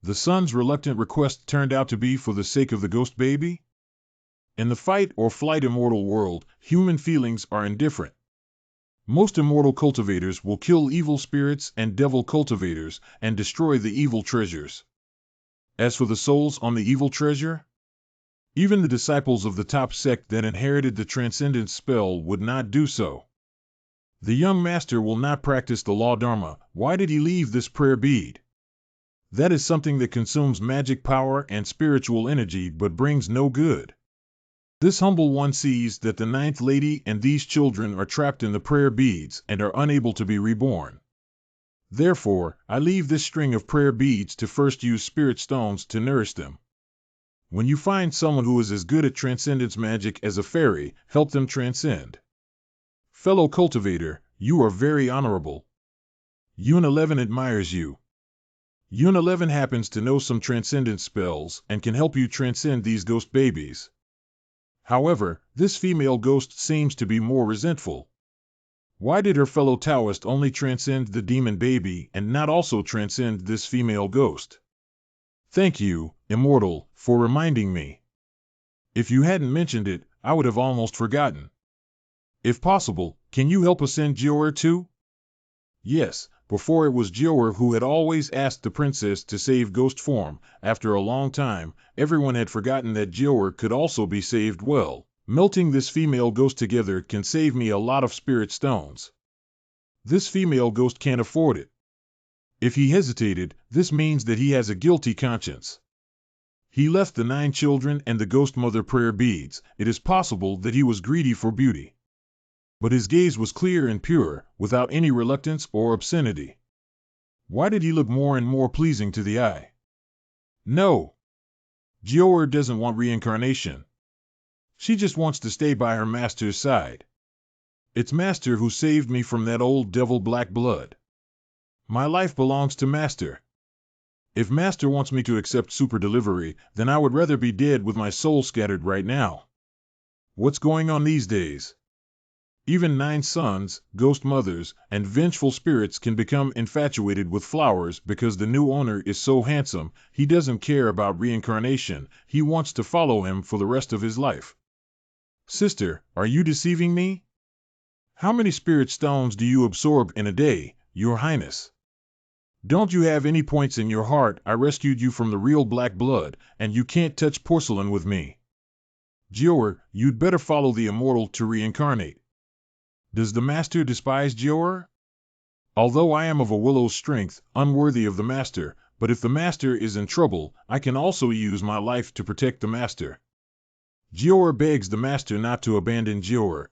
The son's reluctant request turned out to be for the sake of the ghost baby? In the fight or flight immortal world, human feelings are indifferent. Most immortal cultivators will kill evil spirits and devil cultivators and destroy the evil treasures. As for the souls on the evil treasure, even the disciples of the top sect that inherited the transcendence spell would not do so. The young master will not practice the law dharma. Why did he leave this prayer bead? That is something that consumes magic power and spiritual energy but brings no good. This humble one sees that the 9th lady and these children are trapped in the prayer beads and are unable to be reborn. Therefore, I leave this string of prayer beads to first use spirit stones to nourish them. When you find someone who is as good at transcendence magic as a fairy, help them transcend. Fellow cultivator, you are very honorable. Yun 11 admires you. Yun 11 happens to know some transcendence spells and can help you transcend these ghost babies. However, this female ghost seems to be more resentful. Why did her fellow Taoist only transcend the demon baby and not also transcend this female ghost? Thank you, Immortal, for reminding me. If you hadn't mentioned it, I would have almost forgotten. If possible, can you help ascend Jior too? Yes, before it was Jior who had always asked the princess to save ghost form. After a long time, everyone had forgotten that Jior could also be saved well. Melting this female ghost together can save me a lot of spirit stones. This female ghost can't afford it. If he hesitated, this means that he has a guilty conscience. He left the 9 children and the ghost mother prayer beads. It is possible that he was greedy for beauty. But his gaze was clear and pure, without any reluctance or obscenity. Why did he look more and more pleasing to the eye? No. Jior doesn't want reincarnation. She just wants to stay by her master's side. It's master who saved me from that old devil Black Blood. My life belongs to master. If master wants me to accept super delivery, then I would rather be dead with my soul scattered right now. What's going on these days? Even 9 sons, ghost mothers, and vengeful spirits can become infatuated with flowers because the new owner is so handsome. He doesn't care about reincarnation. He wants to follow him for the rest of his life. Sister, are you deceiving me? How many spirit stones do you absorb in a day, Your Highness? Don't you have any points in your heart? I rescued you from the real Black Blood, and you can't touch porcelain with me. Jior, you'd better follow the immortal to reincarnate. Does the master despise Jior? Although I am of a willow's strength, unworthy of the master, but if the master is in trouble, I can also use my life to protect the master. Jior begs the master not to abandon Jior.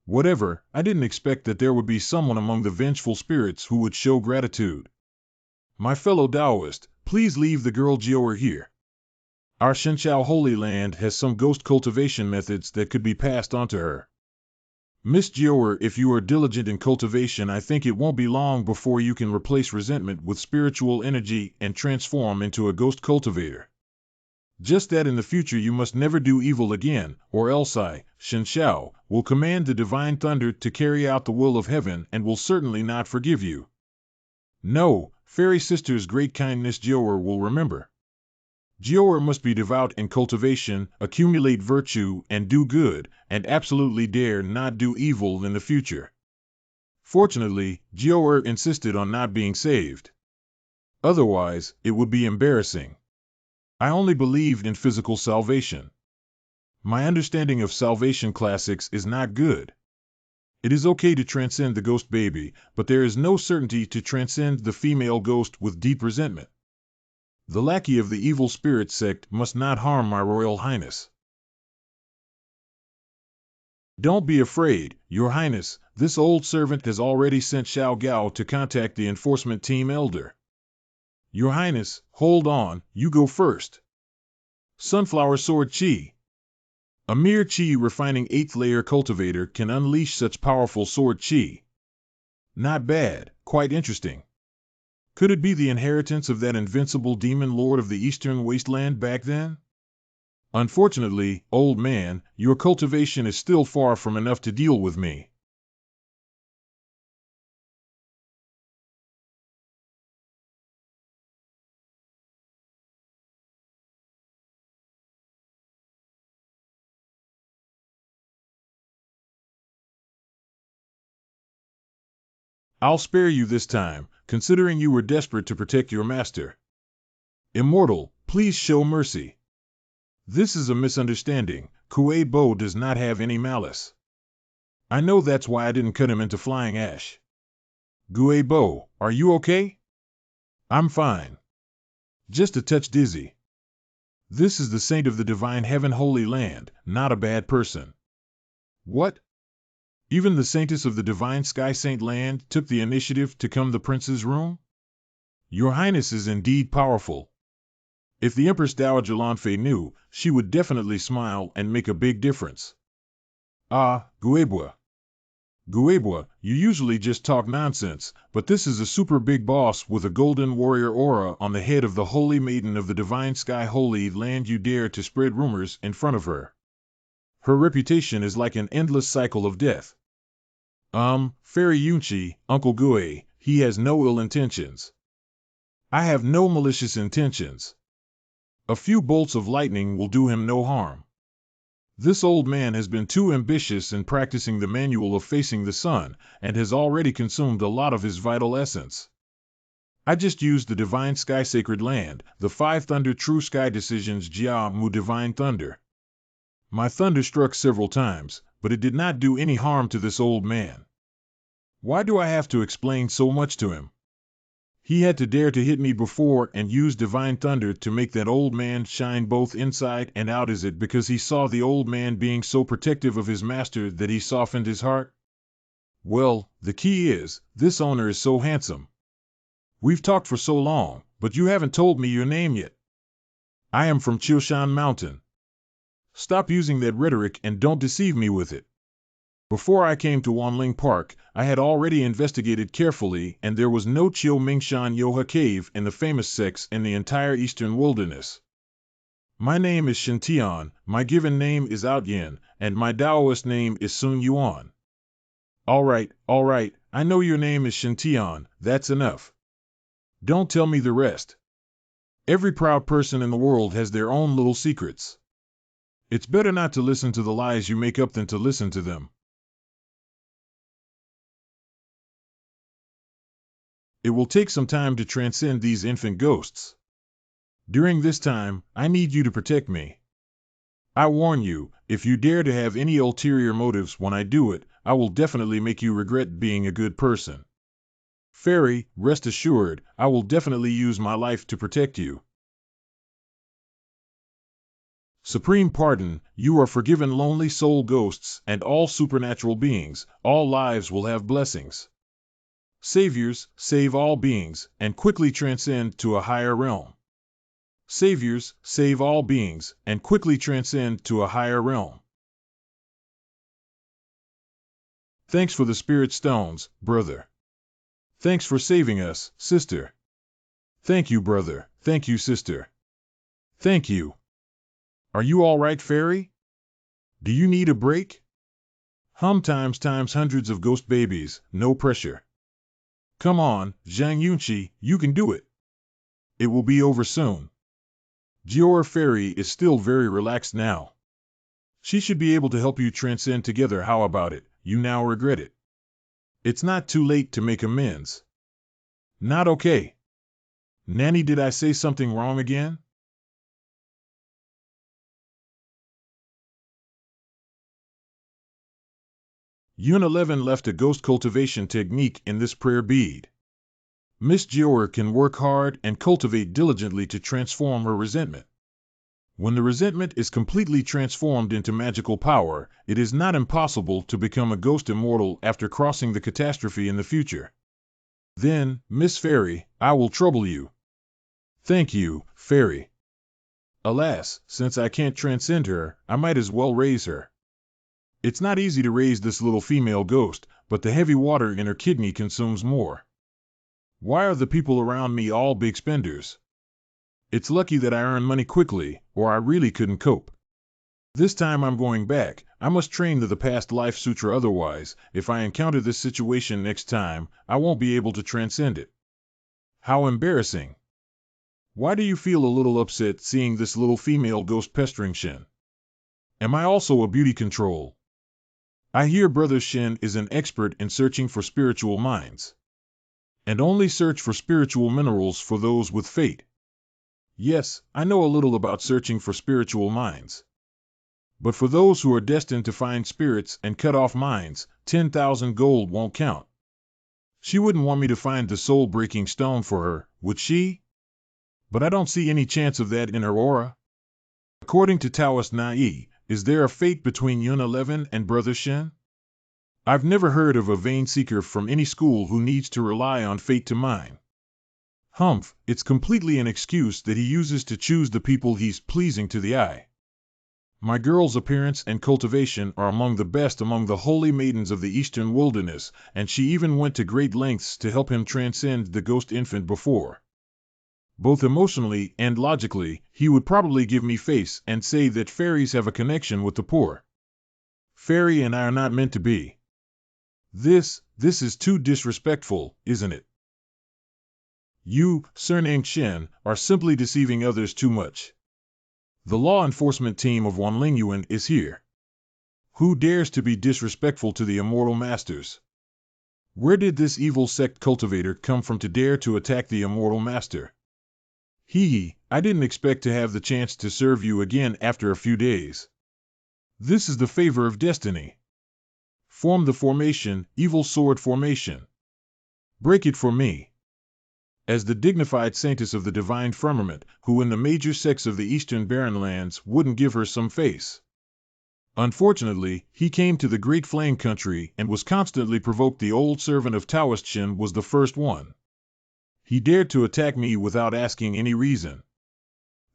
Whatever, I didn't expect that there would be someone among the vengeful spirits who would show gratitude. My fellow Taoist, please leave the girl Jior here. Our Shenchao Holy Land has some ghost cultivation methods that could be passed on to her. Miss Jior, if you are diligent in cultivation, I think it won't be long before you can replace resentment with spiritual energy and transform into a ghost cultivator. Just that in the future you must never do evil again, or else I, Shen Xiao, will command the divine thunder to carry out the will of heaven and will certainly not forgive you. No, fairy sister's great kindness Jiaoer will remember. Jiaoer must be devout in cultivation, accumulate virtue, and do good, and absolutely dare not do evil in the future. Fortunately, Jiaoer insisted on not being saved. Otherwise, it would be embarrassing. I only believed in physical salvation. My understanding of salvation classics is not good. It is okay to transcend the ghost baby, but there is no certainty to transcend the female ghost with deep resentment. The lackey of the evil spirit sect must not harm my royal highness. Don't be afraid, your highness, this old servant has already sent Xiao Gao to contact the enforcement team elder. Your highness, hold on, you go first. Sunflower Sword Chi. A mere Chi refining 8th layer cultivator can unleash such powerful sword Chi. Not bad, quite interesting. Could it be the inheritance of that invincible demon lord of the eastern wasteland back then? Unfortunately, old man, your cultivation is still far from enough to deal with me. I'll spare you this time, considering you were desperate to protect your master. Immortal, please show mercy. This is a misunderstanding. Kuei Bo does not have any malice. I know that's why I didn't cut him into flying ash. Kuei Bo, are you okay? I'm fine. Just a touch dizzy. This is the saint of the divine heaven holy land, not a bad person. What? Even the saintess of the divine sky saint land took the initiative to come the prince's room? Your highness is indeed powerful. If the Empress Dowager Lanfei knew, she would definitely smile and make a big difference. Ah, Guebwa. Guebwa, you usually just talk nonsense, but this is a super big boss with a golden warrior aura on the head of the holy maiden of the divine sky holy land. You dare to spread rumors in front of her. Her reputation is like an endless cycle of death. Fairy Yunchi, Uncle Gue, he has no ill intentions. I have no malicious intentions. A few bolts of lightning will do him no harm. This old man has been too ambitious in practicing the manual of facing the sun, and has already consumed a lot of his vital essence. I just used the Divine Sky Sacred Land, the 5 Thunder True Sky Decisions Jia Mu Divine Thunder. My thunder struck several times, but it did not do any harm to this old man. Why do I have to explain so much to him? He had to dare to hit me before and use divine thunder to make that old man shine both inside and out. Is it because he saw the old man being so protective of his master that he softened his heart? Well, the key is, this owner is so handsome. We've talked for so long, but you haven't told me your name yet. I am from Qiushan Mountain. Stop using that rhetoric and don't deceive me with it. Before I came to Wanling Park, I had already investigated carefully, and there was no Chiu Mingshan Yoha cave in the famous sects in the entire eastern wilderness. My name is Shintian, my given name is Outyin, and my Taoist name is Sun Yuan. All right, I know your name is Shintian, that's enough. Don't tell me the rest. Every proud person in the world has their own little secrets. It's better not to listen to the lies you make up than to listen to them. It will take some time to transcend these infant ghosts. During this time, I need you to protect me. I warn you, if you dare to have any ulterior motives when I do it, I will definitely make you regret being a good person. Fairy, rest assured, I will definitely use my life to protect you. Supreme pardon, you are forgiven lonely soul ghosts and all supernatural beings, all lives will have blessings. Saviors, save all beings, and quickly transcend to a higher realm. Saviors, save all beings, and quickly transcend to a higher realm. Thanks for the spirit stones, brother. Thanks for saving us, sister. Thank you, brother. Thank you, sister. Thank you. Are you all right, fairy? Do you need a break? Times hundreds of ghost babies, no pressure. Come on, Zhang Yunqi, you can do it. It will be over soon. Jior Fairy is still very relaxed now. She should be able to help you transcend together. How about it? You now regret it. It's not too late to make amends. Not okay. Nanny, did I say something wrong again? Yun 11 left a ghost cultivation technique in this prayer bead. Miss Jior can work hard and cultivate diligently to transform her resentment. When the resentment is completely transformed into magical power, it is not impossible to become a ghost immortal after crossing the catastrophe in the future. Then, Miss Fairy, I will trouble you. Thank you, Fairy. Alas, since I can't transcend her, I might as well raise her. It's not easy to raise this little female ghost, but the heavy water in her kidney consumes more. Why are the people around me all big spenders? It's lucky that I earn money quickly, or I really couldn't cope. This time I'm going back. I must train to the past life sutra, otherwise, if I encounter this situation next time, I won't be able to transcend it. How embarrassing. Why do you feel a little upset seeing this little female ghost pestering Shen? Am I also a beauty control? I hear Brother Shen is an expert in searching for spiritual minds. And only search for spiritual minerals for those with fate. Yes, I know a little about searching for spiritual minds. But for those who are destined to find spirits and cut off minds, 10,000 gold won't count. She wouldn't want me to find the soul-breaking stone for her, would she? But I don't see any chance of that in her aura. According to Taoist Nai, is there a fate between Yun 11 and Brother Shen? I've never heard of a vain seeker from any school who needs to rely on fate to mine. Humph, it's completely an excuse that he uses to choose the people he's pleasing to the eye. My girl's appearance and cultivation are among the best among the holy maidens of the eastern wilderness, and she even went to great lengths to help him transcend the ghost infant before. Both emotionally and logically, he would probably give me face and say that fairies have a connection with the poor. Fairy and I are not meant to be. This is too disrespectful, isn't it? You, Sernang Shen, are simply deceiving others too much. The law enforcement team of Wanlingyuan is here. Who dares to be disrespectful to the immortal masters? Where did this evil sect cultivator come from to dare to attack the immortal master? I didn't expect to have the chance to serve you again after a few days. This is the favor of destiny. Form the formation, evil sword formation. Break it for me. As the dignified saintess of the divine firmament, who in the major sects of the eastern barren lands wouldn't give her some face. Unfortunately, he came to the great flame country and was constantly provoked. The old servant of Taoist Shen was the first one. He dared to attack me without asking any reason.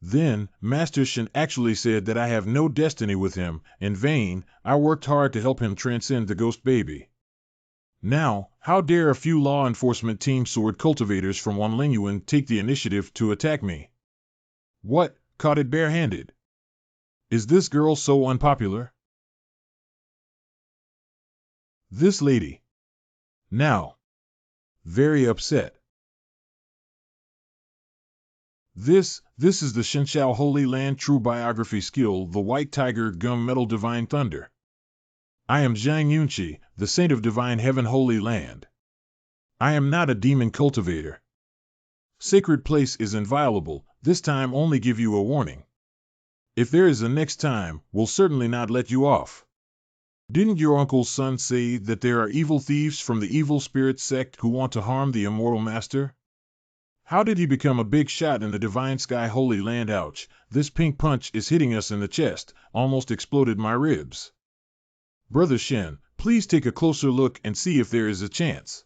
Then, Master Shen actually said that I have no destiny with him. In vain, I worked hard to help him transcend the ghost baby. Now, how dare a few law enforcement team sword cultivators from Wanlingyuan take the initiative to attack me? What, caught it barehanded? Is this girl so unpopular? This lady. Now. Very upset. This is the Shenshao Holy Land True Biography Skill, the White Tiger Gum Metal Divine Thunder. I am Zhang Yunqi, the Saint of Divine Heaven Holy Land. I am not a demon cultivator. Sacred place is inviolable, this time only give you a warning. If there is a next time, we'll certainly not let you off. Didn't your uncle's son say that there are evil thieves from the evil spirit sect who want to harm the immortal master? How did he become a big shot in the Divine Sky Holy Land? Ouch, this pink punch is hitting us in the chest, almost exploded my ribs. Brother Shen, please take a closer look and see if there is a chance.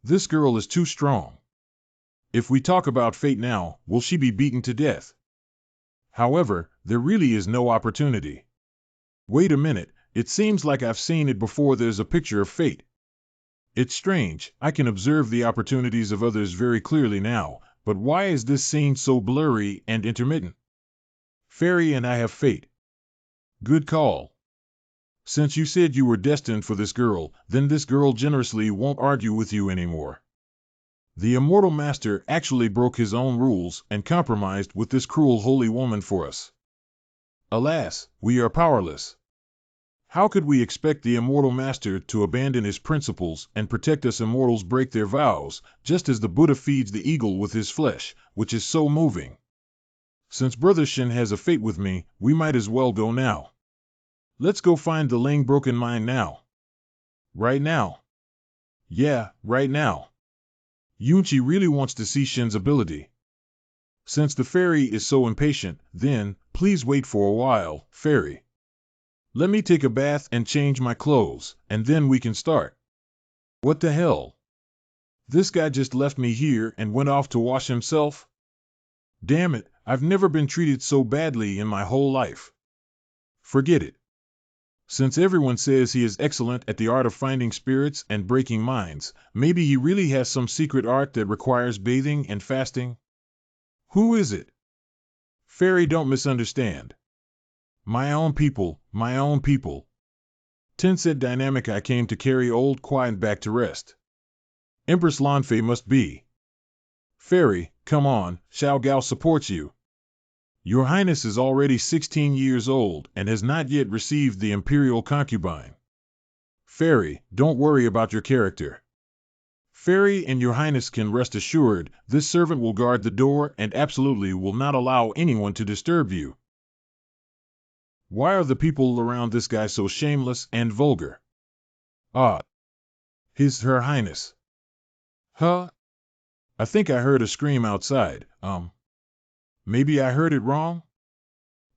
This girl is too strong. If we talk about fate now, will she be beaten to death? However, there really is no opportunity. Wait a minute, it seems like I've seen it before. There's a picture of fate. It's strange, I can observe the opportunities of others very clearly now, but why is this scene so blurry and intermittent? Fairy and I have fate. Good call. Since you said you were destined for this girl, then this girl generously won't argue with you anymore. The immortal master actually broke his own rules and compromised with this cruel holy woman for us. Alas, we are powerless. How could we expect the immortal master to abandon his principles and protect us immortals break their vows, just as the Buddha feeds the eagle with his flesh, which is so moving? Since Brother Shin has a fate with me, we might as well go now. Let's go find the Ling broken mine now. Right now. Yeah, right now. Yunchi really wants to see Shin's ability. Since the fairy is so impatient, then, please wait for a while, fairy. Let me take a bath and change my clothes, and then we can start. What the hell? This guy just left me here and went off to wash himself? Damn it, I've never been treated so badly in my whole life. Forget it. Since everyone says he is excellent at the art of finding spirits and breaking minds, maybe he really has some secret art that requires bathing and fasting? Who is it? Fairy, don't misunderstand. My own people, my own people. Said Dynamic, I came to carry old Quiet back to rest. Empress Lanfei must be. Fairy, come on, Xiao Gao supports you. Your Highness is already 16 years old and has not yet received the imperial concubine. Fairy, don't worry about your character. Fairy and your Highness can rest assured, this servant will guard the door and absolutely will not allow anyone to disturb you. Why are the people around this guy so shameless and vulgar? Ah. Her Highness. Huh? I think I heard a scream outside, Maybe I heard it wrong?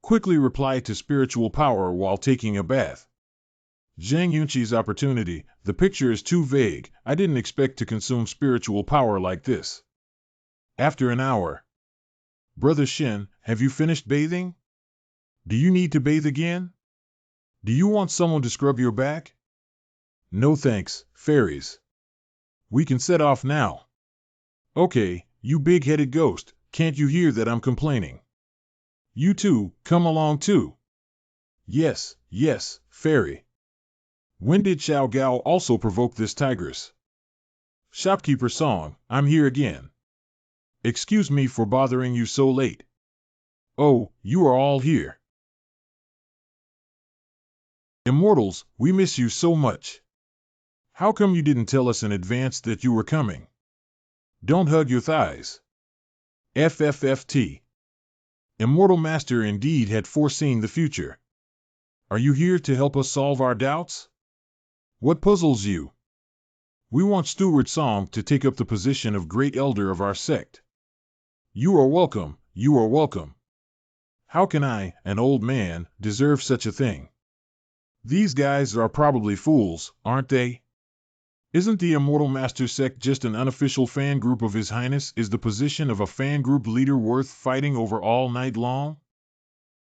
Quickly reply to spiritual power while taking a bath. Zhang Yunqi's opportunity, the picture is too vague, I didn't expect to consume spiritual power like this. After an hour. Brother Shin, have you finished bathing? Do you need to bathe again? Do you want someone to scrub your back? No thanks, fairies. We can set off now. Okay, you big-headed ghost, can't you hear that I'm complaining? You too, come along too. Yes, yes, fairy. When did Xiao Gao also provoke this tigress? Shopkeeper Song, I'm here again. Excuse me for bothering you so late. Oh, you are all here. Immortals, we miss you so much. How come you didn't tell us in advance that you were coming? Don't hug your thighs. FFFT. Immortal Master indeed had foreseen the future. Are you here to help us solve our doubts? What puzzles you? We want Steward Song to take up the position of Great Elder of our sect. You are welcome, you are welcome. How can I, an old man, deserve such a thing? These guys are probably fools, aren't they? Isn't the Immortal Master sect just an unofficial fan group of His Highness? Is the position of a fan group leader worth fighting over all night long?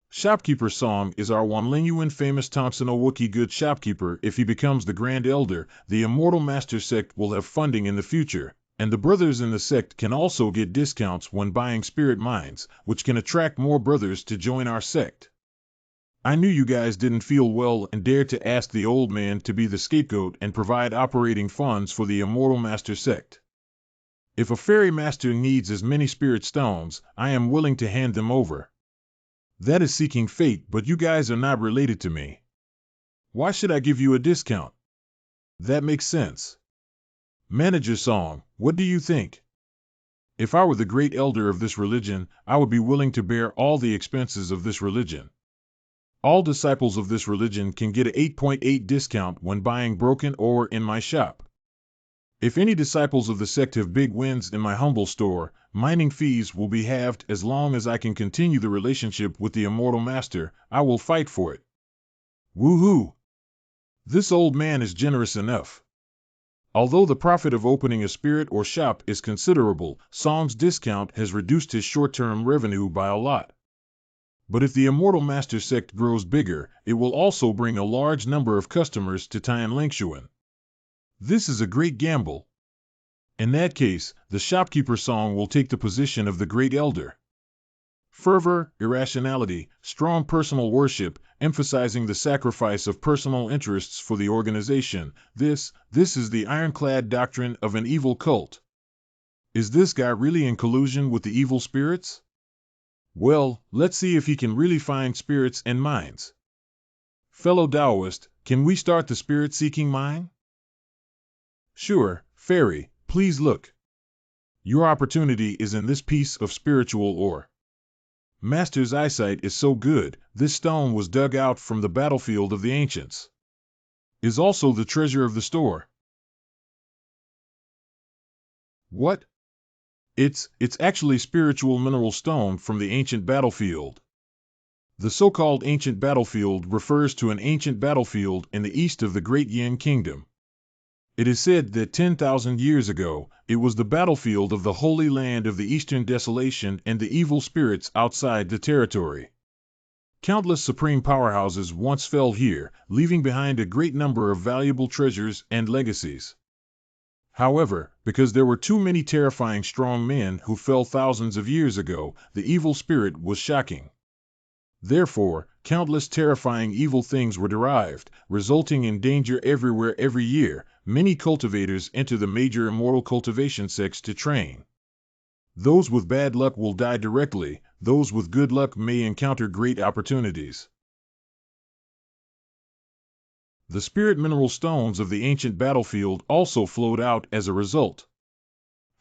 Shopkeeper Song is our Wanlingyuan famous Thompson Owookie good shopkeeper. If he becomes the Grand Elder, the Immortal Master sect will have funding in the future, and the brothers in the sect can also get discounts when buying spirit mines, which can attract more brothers to join our sect. I knew you guys didn't feel well and dared to ask the old man to be the scapegoat and provide operating funds for the Immortal Master sect. If a fairy master needs as many spirit stones, I am willing to hand them over. That is seeking fate, but you guys are not related to me. Why should I give you a discount? That makes sense. Manager Song, what do you think? If I were the great elder of this religion, I would be willing to bear all the expenses of this religion. All disciples of this religion can get an 8.8 discount when buying broken ore in my shop. If any disciples of the sect have big wins in my humble store, mining fees will be halved. As long as I can continue the relationship with the Immortal Master, I will fight for it. Woohoo! This old man is generous enough. Although the profit of opening a spirit or shop is considerable, Song's discount has reduced his short-term revenue by a lot. But if the Immortal Master sect grows bigger, it will also bring a large number of customers to Tian Lingshuan. This is a great gamble. In that case, the shopkeeper Song will take the position of the Great Elder. Fervor, irrationality, strong personal worship, emphasizing the sacrifice of personal interests for the organization. This is the ironclad doctrine of an evil cult. Is this guy really in collusion with the evil spirits? Well, let's see if he can really find spirits and minds. Fellow Taoist, can we start the spirit-seeking mine? Sure, Fairy, please look. Your opportunity is in this piece of spiritual ore. Master's eyesight is so good, this stone was dug out from the battlefield of the ancients. Is also the treasure of the store. What? It's actually spiritual mineral stone from the ancient battlefield. The so-called ancient battlefield refers to an ancient battlefield in the east of the Great Yin Kingdom. It is said that 10,000 years ago, it was the battlefield of the Holy Land of the Eastern Desolation and the evil spirits outside the territory. Countless supreme powerhouses once fell here, leaving behind a great number of valuable treasures and legacies. However, because there were too many terrifying strong men who fell thousands of years ago, the evil spirit was shocking. Therefore, countless terrifying evil things were derived, resulting in danger everywhere every year. Many cultivators enter the major immortal cultivation sects to train. Those with bad luck will die directly, those with good luck may encounter great opportunities. The spirit mineral stones of the ancient battlefield also flowed out as a result.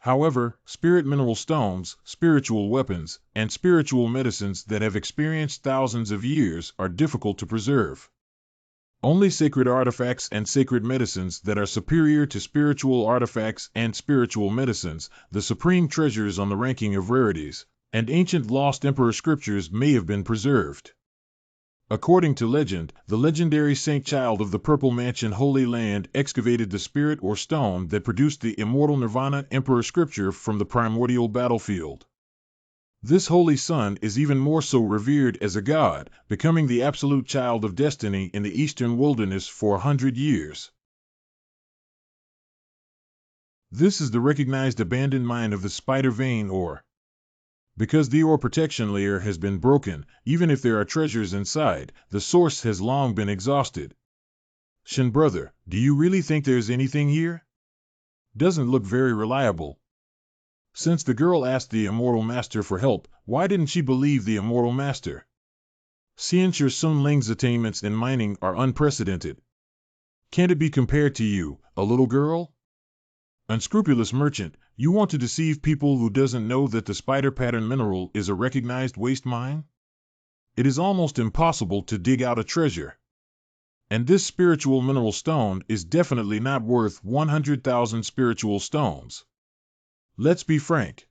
However, spirit mineral stones, spiritual weapons, and spiritual medicines that have experienced thousands of years are difficult to preserve. Only sacred artifacts and sacred medicines that are superior to spiritual artifacts and spiritual medicines, the supreme treasures on the ranking of rarities, and ancient lost emperor scriptures may have been preserved. According to legend, the legendary Saint Child of the Purple Mansion Holy Land excavated the spirit or stone that produced the immortal Nirvana Emperor scripture from the primordial battlefield. This holy son is even more so revered as a god, becoming the absolute child of destiny in the eastern wilderness for 100 years. This is the recognized abandoned mine of the spider vein ore. Because the ore protection layer has been broken, even if there are treasures inside, the source has long been exhausted. Shin brother, do you really think there's anything here? Doesn't look very reliable. Since the girl asked the immortal master for help, why didn't she believe the immortal master? Xianxia Sun Ling's attainments in mining are unprecedented. Can't it be compared to you, a little girl? Unscrupulous merchant, you want to deceive people who doesn't know that the spider pattern mineral is a recognized waste mine? It is almost impossible to dig out a treasure. And this spiritual mineral stone is definitely not worth 100,000 spiritual stones. Let's be frank.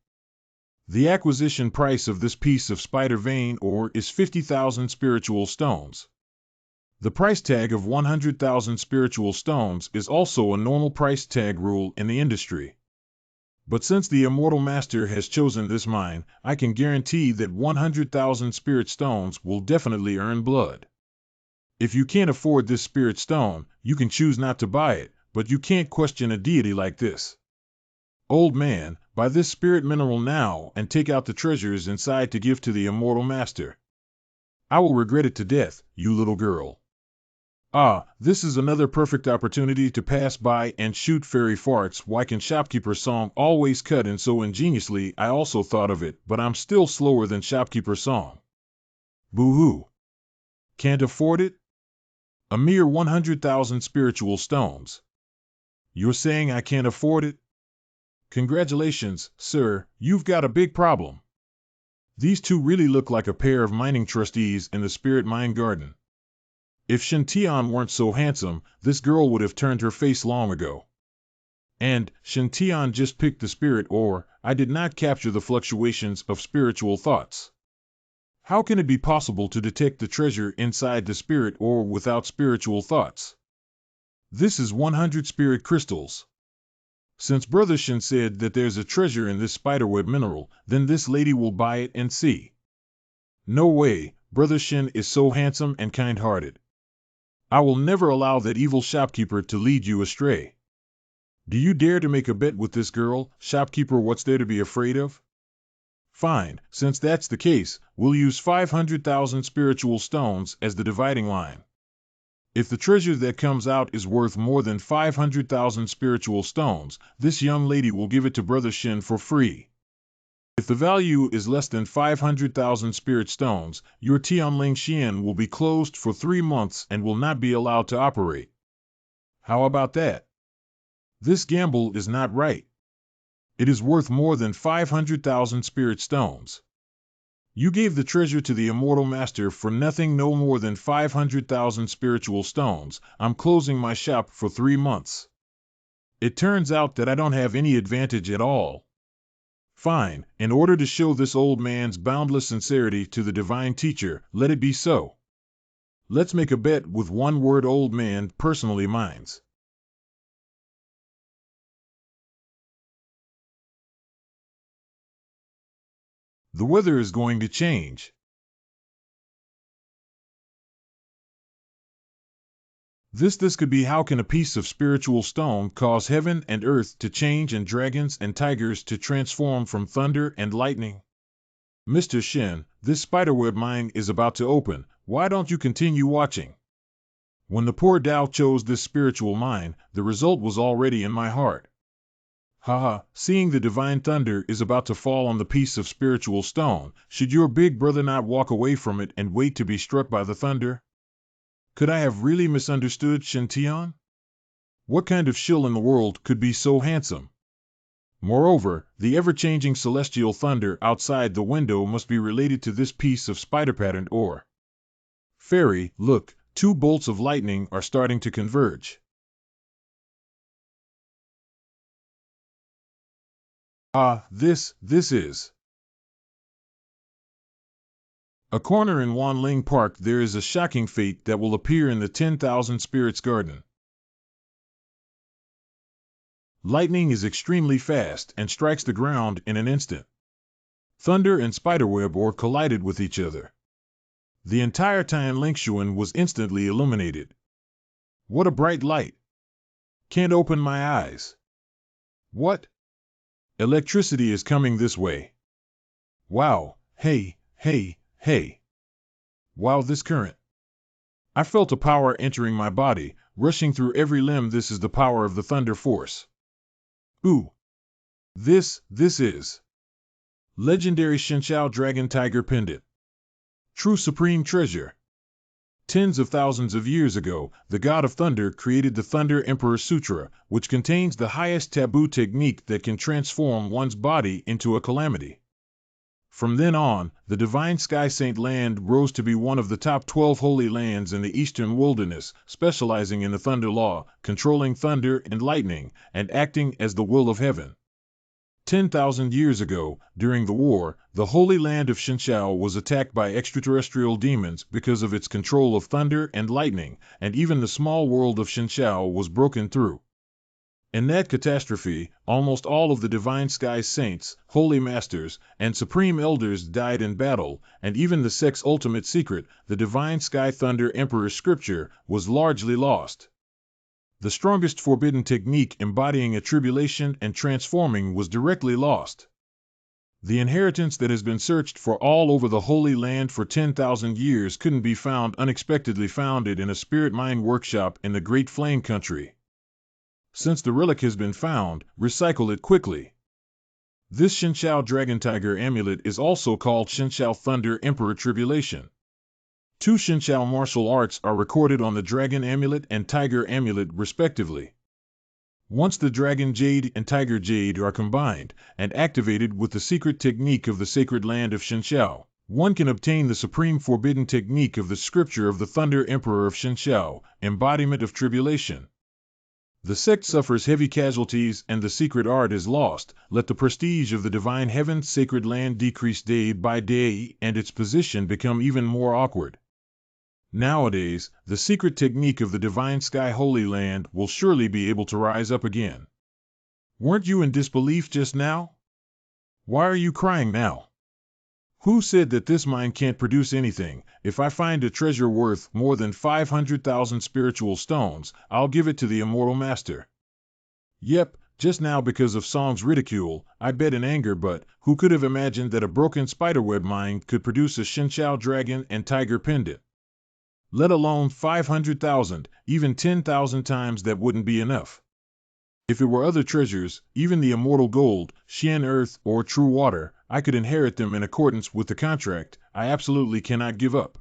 The acquisition price of this piece of spider vein ore is 50,000 spiritual stones. The price tag of 100,000 spiritual stones is also a normal price tag rule in the industry. But since the immortal master has chosen this mine, I can guarantee that 100,000 spirit stones will definitely earn blood. If you can't afford this spirit stone, you can choose not to buy it, but you can't question a deity like this. Old man, buy this spirit mineral now and take out the treasures inside to give to the immortal master. I will regret it to death, you little girl. Ah, this is another perfect opportunity to pass by and shoot fairy farts. Why can shopkeeper song always cut in so ingeniously? I also thought of it, but I'm still slower than shopkeeper song. Boo-hoo. Can't afford it? A mere 100,000 spiritual stones. You're saying I can't afford it? Congratulations, sir, you've got a big problem. These two really look like a pair of mining trustees in the spirit mine garden. If Shin Tian weren't so handsome, this girl would have turned her face long ago. And, Shin Tian just picked the spirit ore. I did not capture the fluctuations of spiritual thoughts. How can it be possible to detect the treasure inside the spirit ore without spiritual thoughts? This is 100 spirit crystals. Since Brother Shin said that there's a treasure in this spiderweb mineral, then this lady will buy it and see. No way, Brother Shin is so handsome and kind-hearted. I will never allow that evil shopkeeper to lead you astray. Do you dare to make a bet with this girl, shopkeeper? What's there to be afraid of? Fine, since that's the case, we'll use 500,000 spiritual stones as the dividing line. If the treasure that comes out is worth more than 500,000 spiritual stones, this young lady will give it to Brother Shin for free. If the value is less than 500,000 spirit stones, your Tianling Xian will be closed for 3 months and will not be allowed to operate. How about that? This gamble is not right. It is worth more than 500,000 spirit stones. You gave the treasure to the immortal master for nothing, no more than 500,000 spiritual stones. I'm closing my shop for 3 months. It turns out that I don't have any advantage at all. Fine, in order to show this old man's boundless sincerity to the divine teacher, let it be so. Let's make a bet with one word old man personally minds. The weather is going to change. This could be how can a piece of spiritual stone cause heaven and earth to change and dragons and tigers to transform from thunder and lightning? Mr. Shin, this spiderweb mine is about to open. Why don't you continue watching? When the poor Tao chose this spiritual mine, the result was already in my heart. Haha, seeing the divine thunder is about to fall on the piece of spiritual stone, should your big brother not walk away from it and wait to be struck by the thunder? Could I have really misunderstood Shin Tian? What kind of shill in the world could be so handsome? Moreover, the ever-changing celestial thunder outside the window must be related to this piece of spider-patterned ore. Fairy, look, 2 bolts of lightning are starting to converge. Ah, this is. A corner in Wanling Park. There is a shocking fate that will appear in the 10,000 Spirits Garden. Lightning is extremely fast and strikes the ground in an instant. Thunder and spiderweb ore collided with each other. The entire Tianlingshuan was instantly illuminated. What a bright light! Can't open my eyes. What? Electricity is coming this way. Wow, hey. Wow, this current. I felt a power entering my body, rushing through every limb. This is the power of the thunder force. Ooh. This is. Legendary Shinshao Dragon Tiger Pendant. True supreme treasure. Tens of thousands of years ago, the god of thunder created the Thunder Emperor Sutra, which contains the highest taboo technique that can transform one's body into a calamity. From then on, the divine Sky Saint land rose to be one of the top 12 holy lands in the eastern wilderness, specializing in the thunder law, controlling thunder and lightning, and acting as the will of heaven. 10,000 years ago, during the war, the Holy Land of Shinshao was attacked by extraterrestrial demons because of its control of thunder and lightning, and even the small world of Shinshao was broken through. In that catastrophe, almost all of the Divine Sky's saints, holy masters, and supreme elders died in battle, and even the sect's ultimate secret, the Divine Sky Thunder Emperor scripture, was largely lost. The strongest forbidden technique embodying a tribulation and transforming was directly lost. The inheritance that has been searched for all over the Holy Land for 10,000 years couldn't be found, unexpectedly founded in a spirit mine workshop in the Great Flame Country. Since the relic has been found, recycle it quickly. This Shinshao Dragon Tiger amulet is also called Shinshao Thunder Emperor Tribulation. 2 Shinshao martial arts are recorded on the Dragon Amulet and Tiger Amulet respectively. Once the Dragon Jade and Tiger Jade are combined and activated with the secret technique of the sacred land of Shinshao, one can obtain the supreme forbidden technique of the scripture of the Thunder Emperor of Shinshao, embodiment of tribulation. The sect suffers heavy casualties and the secret art is lost. Let the prestige of the divine heaven's sacred land decrease day by day and its position become even more awkward. Nowadays, the secret technique of the divine sky holy land will surely be able to rise up again. Weren't you in disbelief just now? Why are you crying now? Who said that this mine can't produce anything? If I find a treasure worth more than 500,000 spiritual stones, I'll give it to the immortal master. Yep, Just now because of Song's ridicule, I bet in anger, but who could have imagined that a broken spiderweb mind could produce a Shinshao dragon and tiger pendant? Let alone 500,000, even 10,000 times that wouldn't be enough. If it were other treasures, even the immortal gold, Xian earth, or true water, I could inherit them in accordance with the contract. I absolutely cannot give up.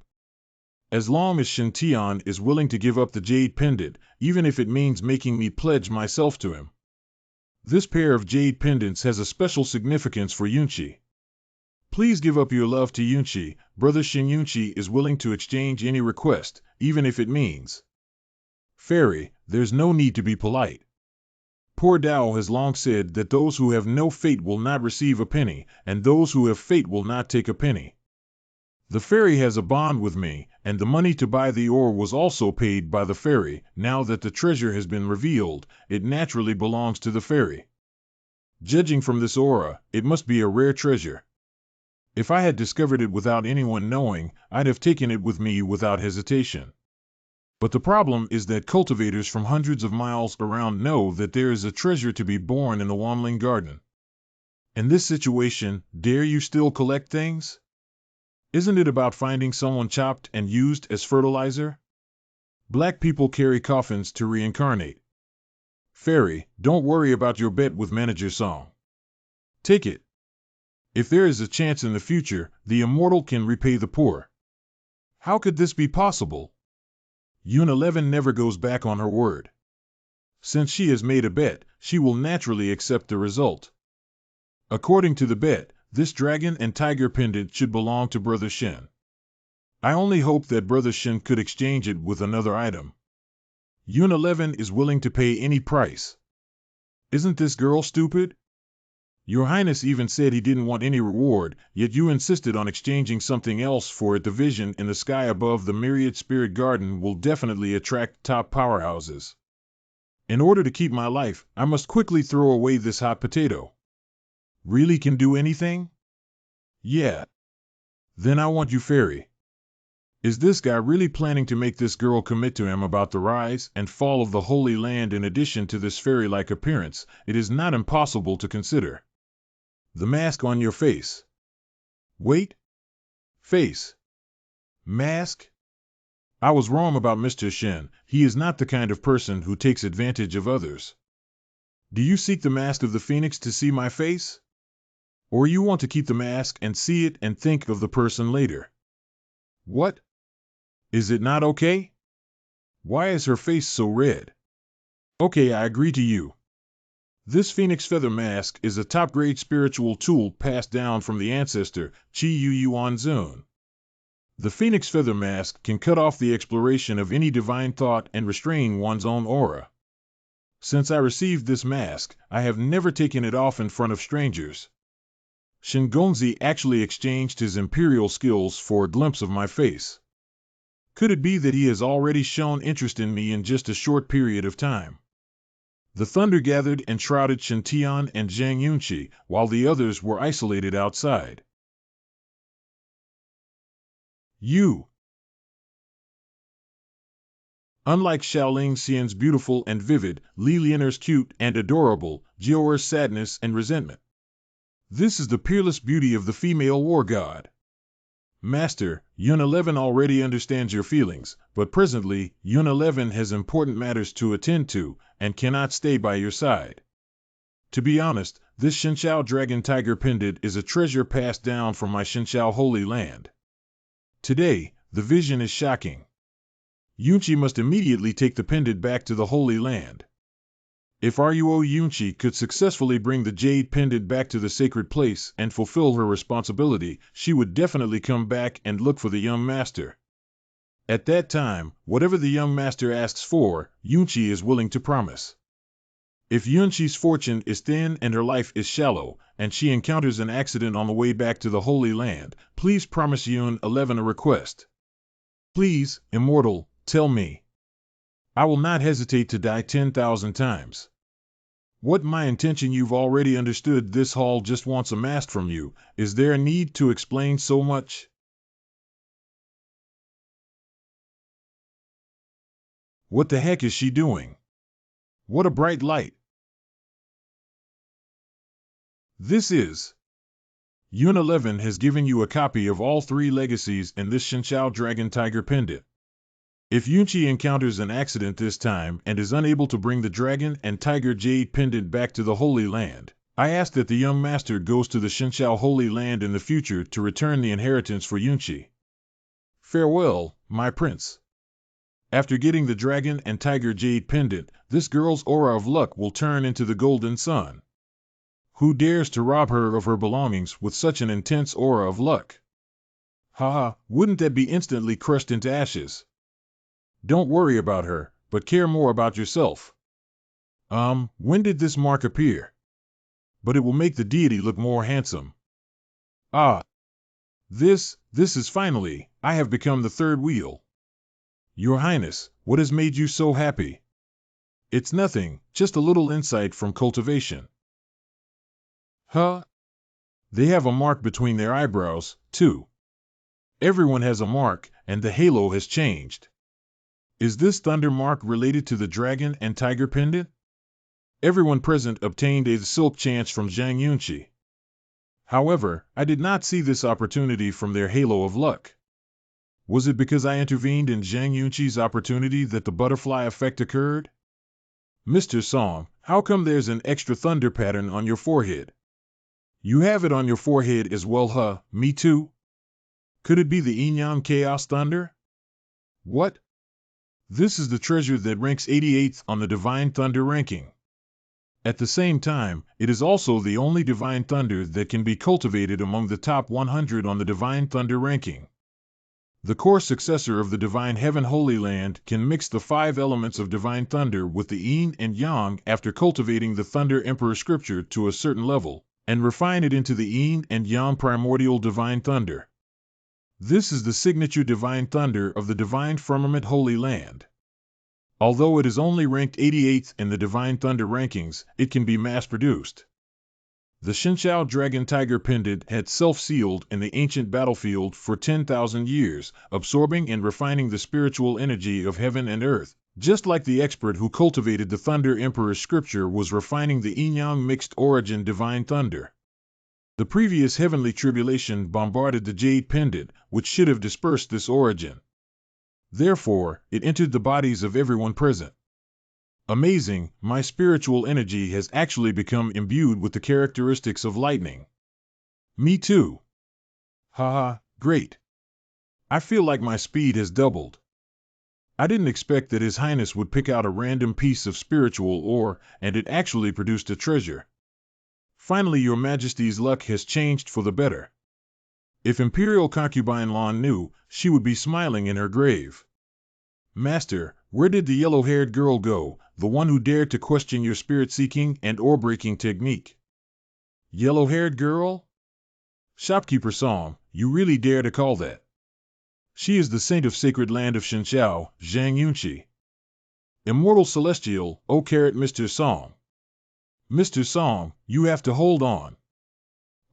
As long as Shen Tian is willing to give up the jade pendant, even if it means making me pledge myself to him. This pair of jade pendants has a special significance for Yunqi. Please give up your love to Yunqi. Brother Shen. Yunqi is willing to exchange any request, even if it means. Fairy, there's no need to be polite. Poor Dao has long said that those who have no fate will not receive a penny, and those who have fate will not take a penny. The fairy has a bond with me, and the money to buy the ore was also paid by the fairy. Now that the treasure has been revealed, it naturally belongs to the fairy. Judging from this aura, it must be a rare treasure. If I had discovered it without anyone knowing, I'd have taken it with me without hesitation. But the problem is that cultivators from hundreds of miles around know that there is a treasure to be born in the Wanling Garden. In this situation, dare you still collect things? Isn't it about finding someone chopped and used as fertilizer? Black people carry coffins to reincarnate. Fairy, don't worry about your bet with Manager Song. Take it. If there is a chance in the future, the immortal can repay the poor. How could this be possible? Yun 11 never goes back on her word. Since she has made a bet, she will naturally accept the result. According to the bet, this dragon and tiger pendant should belong to Brother Shen. I only hope that Brother Shen could exchange it with another item. Yun 11 is willing to pay any price. Isn't this girl stupid? Your Highness even said he didn't want any reward, yet you insisted on exchanging something else for it. The vision in the sky above the Myriad Spirit Garden will definitely attract top powerhouses. In order to keep my life, I must quickly throw away this hot potato. Really can do anything? Yeah. Then I want you, Fairy. Is this guy really planning to make this girl commit to him about the rise and fall of the Holy Land? In addition to this fairy-like appearance, it is not impossible to consider the mask on your face. Wait. Face. Mask? I was wrong about Mr. Shen. He is not the kind of person who takes advantage of others. Do you seek the mask of the Phoenix to see my face? Or you want to keep the mask and see it and think of the person later? What? Is it not okay? Why is her face so red? Okay, I agree to you. This Phoenix Feather Mask is a top-grade spiritual tool passed down from the ancestor Qi Yu Yuan Zun. The Phoenix Feather Mask can cut off the exploration of any divine thought and restrain one's own aura. Since I received this mask, I have never taken it off in front of strangers. Shingonzi actually exchanged his imperial skills for a glimpse of my face. Could it be that he has already shown interest in me in just a short period of time? The thunder gathered and shrouded Shen Tian and Zhang Yunqi, while the others were isolated outside. You. Unlike Xiaoling Xian's beautiful and vivid, Li Lianer's cute and adorable, Jiaoer's sadness and resentment. This is the peerless beauty of the female war god. Master, Yun 11 already understands your feelings, but presently, Yun 11 has important matters to attend to, and cannot stay by your side. To be honest, this Shinshao Dragon Tiger Pendant is a treasure passed down from my Shinshao Holy Land. Today, the vision is shocking. Yunqi must immediately take the pendant back to the Holy Land. If Ruo Yunqi could successfully bring the jade pendant back to the sacred place and fulfill her responsibility, she would definitely come back and look for the young master. At that time, whatever the young master asks for, Yunqi is willing to promise. If Yunqi's fortune is thin and her life is shallow, and she encounters an accident on the way back to the Holy Land, please promise Yun 11 a request. Please, immortal, tell me. I will not hesitate to die 10,000 times. What my intention you've already understood. This hall just wants a mask from you. Is there a need to explain so much? What the heck is she doing? What a bright light. This is. Yun 11 has given you a copy of all 3 legacies in this Shinshao Dragon Tiger pendant. If Yunchi encounters an accident this time and is unable to bring the Dragon and Tiger Jade pendant back to the Holy Land, I ask that the young master goes to the Shinshao Holy Land in the future to return the inheritance for Yunchi. Farewell, my prince. After getting the Dragon and Tiger Jade pendant, this girl's aura of luck will turn into the golden sun. Who dares to rob her of her belongings with such an intense aura of luck? Haha, wouldn't that be instantly crushed into ashes? Don't worry about her, but care more about yourself. When did this mark appear? But it will make the deity look more handsome. Ah, this is finally, I have become the third wheel. Your Highness, what has made you so happy? It's nothing, just a little insight from cultivation. Huh? They have a mark between their eyebrows, too. Everyone has a mark, and the halo has changed. Is this thunder mark related to the Dragon and Tiger pendant? Everyone present obtained a silk chance from Zhang Yunchi. However, I did not see this opportunity from their halo of luck. Was it because I intervened in Zhang Yunchi's opportunity that the butterfly effect occurred? Mr. Song, how come there's an extra thunder pattern on your forehead? You have it on your forehead as well, huh? Me too? Could it be the Yin-Yang Chaos Thunder? What? This is the treasure that ranks 88th on the Divine Thunder ranking. At the same time, it is also the only Divine Thunder that can be cultivated among the top 100 on the Divine Thunder ranking. The core successor of the Divine Heaven Holy Land can mix the 5 elements of Divine Thunder with the Yin and Yang after cultivating the Thunder Emperor scripture to a certain level, and refine it into the Yin and Yang primordial Divine Thunder. This is the signature Divine Thunder of the Divine Firmament Holy Land. Although it is only ranked 88th in the Divine Thunder rankings, it can be mass-produced. The Shinshao Dragon Tiger pendant had self-sealed in the ancient battlefield for 10,000 years, absorbing and refining the spiritual energy of heaven and earth, just like the expert who cultivated the Thunder Emperor's scripture was refining the Yin-Yang mixed origin Divine Thunder. The previous heavenly tribulation bombarded the Jade pendant, which should have dispersed this origin. Therefore, it entered the bodies of everyone present. Amazing, my spiritual energy has actually become imbued with the characteristics of lightning. Me too. Haha, great. I feel like my speed has doubled. I didn't expect that His Highness would pick out a random piece of spiritual ore, and it actually produced a treasure. Finally, Your Majesty's luck has changed for the better. If Imperial Concubine Lan knew, she would be smiling in her grave. Master, where did the yellow-haired girl go, the one who dared to question your spirit-seeking and ore-breaking technique? Yellow-haired girl? Shopkeeper Song, you really dare to call that? She is the saint of sacred land of Shinshao, Zhang Yunchi. Immortal Celestial, Mr. Song. Mr. Song, you have to hold on.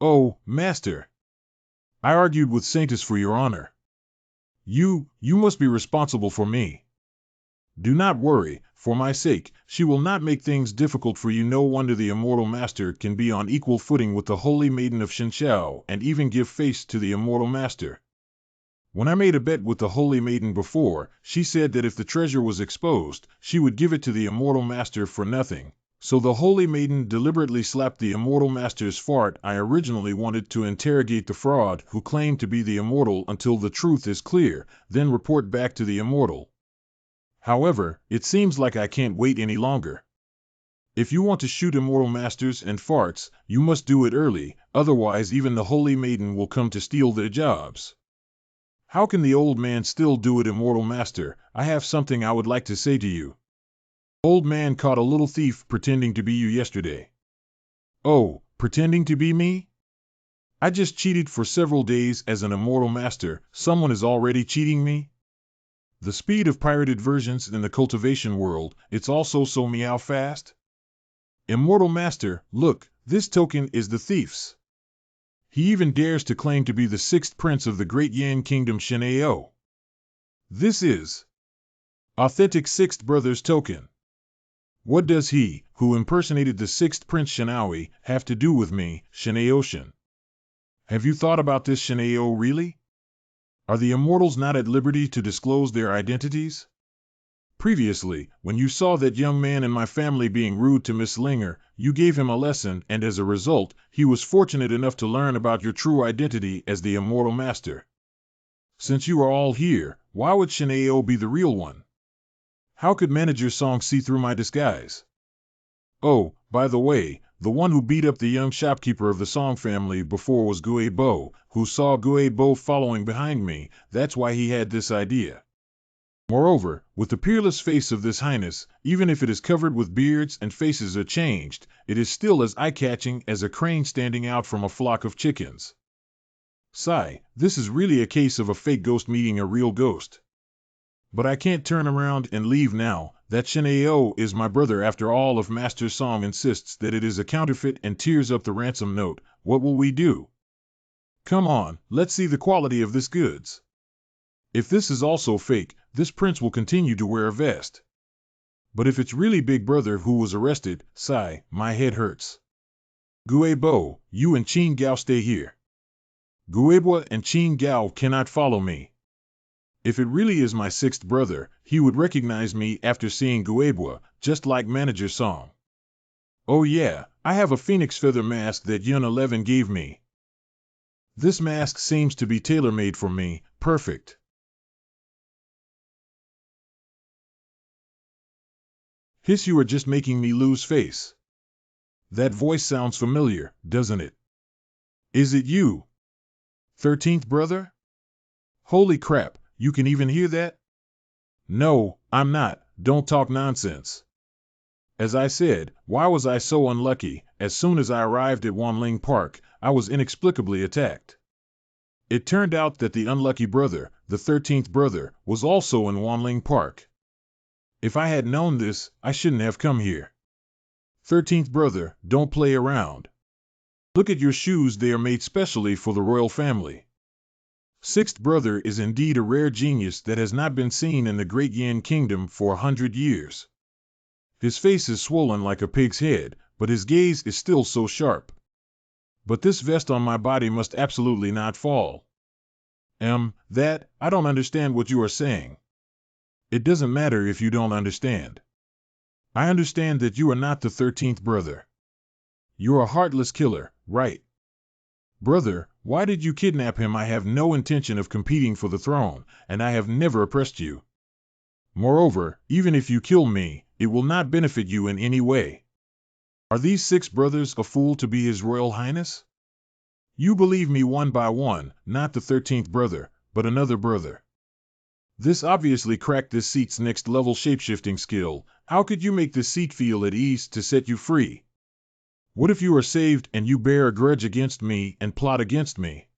Oh, Master. I argued with Saintess for your honor. You must be responsible for me. Do not worry, for my sake, she will not make things difficult for you. No wonder the Immortal Master can be on equal footing with the Holy Maiden of Shinshao and even give face to the Immortal Master. When I made a bet with the Holy Maiden before, she said that if the treasure was exposed, she would give it to the Immortal Master for nothing. So the Holy Maiden deliberately slapped the Immortal Master's fart. I originally wanted to interrogate the fraud who claimed to be the Immortal until the truth is clear, then report back to the Immortal. However, it seems like I can't wait any longer. If you want to shoot Immortal Masters and farts, you must do it early, otherwise even the Holy Maiden will come to steal their jobs. How can the old man still do it, Immortal Master? I have something I would like to say to you. Old man caught a little thief pretending to be you yesterday. Oh, pretending to be me? I just cheated for several days as an Immortal Master. Someone is already cheating me? The speed of pirated versions in the cultivation world, it's also so meow fast. Immortal Master, look, this token is the thief's. He even dares to claim to be the 6th prince of the great Yan kingdom Shin'ao. This is authentic 6th brother's token. What does he, who impersonated the sixth Prince Shinawi, have to do with me, Shinaoshin? Have you thought about this, Shinao, really? Are the immortals not at liberty to disclose their identities? Previously, when you saw that young man in my family being rude to Miss Linger, you gave him a lesson, and as a result, he was fortunate enough to learn about your true identity as the immortal master. Since you are all here, why would Shinao be the real one? How could Manager Song see through my disguise? Oh, by the way, the one who beat up the young shopkeeper of the Song family before was Guebo, who saw Guebo following behind me. That's why he had this idea. Moreover, with the peerless face of this highness, even if it is covered with beards and faces are changed, it is still as eye-catching as a crane standing out from a flock of chickens. Sigh, this is really a case of a fake ghost meeting a real ghost. But I can't turn around and leave now. That Shinao is my brother after all. If Master Song insists that it is a counterfeit and tears up the ransom note, what will we do? Come on, let's see the quality of this goods. If this is also fake, this prince will continue to wear a vest. But if it's really Big Brother who was arrested, sigh, my head hurts. Guebo, you and Qin Gao stay here. Guebo and Qin Gao cannot follow me. If it really is my sixth brother, he would recognize me after seeing Guebo, just like Manager Song. Oh yeah, I have a phoenix feather mask that Yun 11 gave me. This mask seems to be tailor-made for me, perfect. Hiss, you are just making me lose face. That voice sounds familiar, doesn't it? Is it you? 13th brother? Holy crap, you can even hear that? No, I'm not, don't talk nonsense. As I said, why was I so unlucky? As soon as I arrived at Wanling Park, I was inexplicably attacked. It turned out that the unlucky brother, the 13th brother, was also in Wanling Park. If I had known this, I shouldn't have come here. 13th brother, don't play around. Look at your shoes, they are made specially for the royal family. 6th brother is indeed a rare genius that has not been seen in the Great Yin Kingdom for 100 years. His face is swollen like a pig's head, but his gaze is still so sharp. But this vest on my body must absolutely not fall. I don't understand what you are saying. It doesn't matter if you don't understand. I understand that you are not the 13th brother. You're a heartless killer, right? Brother, why did you kidnap him? I have no intention of competing for the throne, and I have never oppressed you. Moreover, even if you kill me, it will not benefit you in any way. Are these 6 brothers a fool to be His Royal Highness? You believe me one by one, not the 13th brother, but another brother. This obviously cracked this seat's next level shapeshifting skill. How could you make this seat feel at ease to set you free? What if you are saved and you bear a grudge against me and plot against me?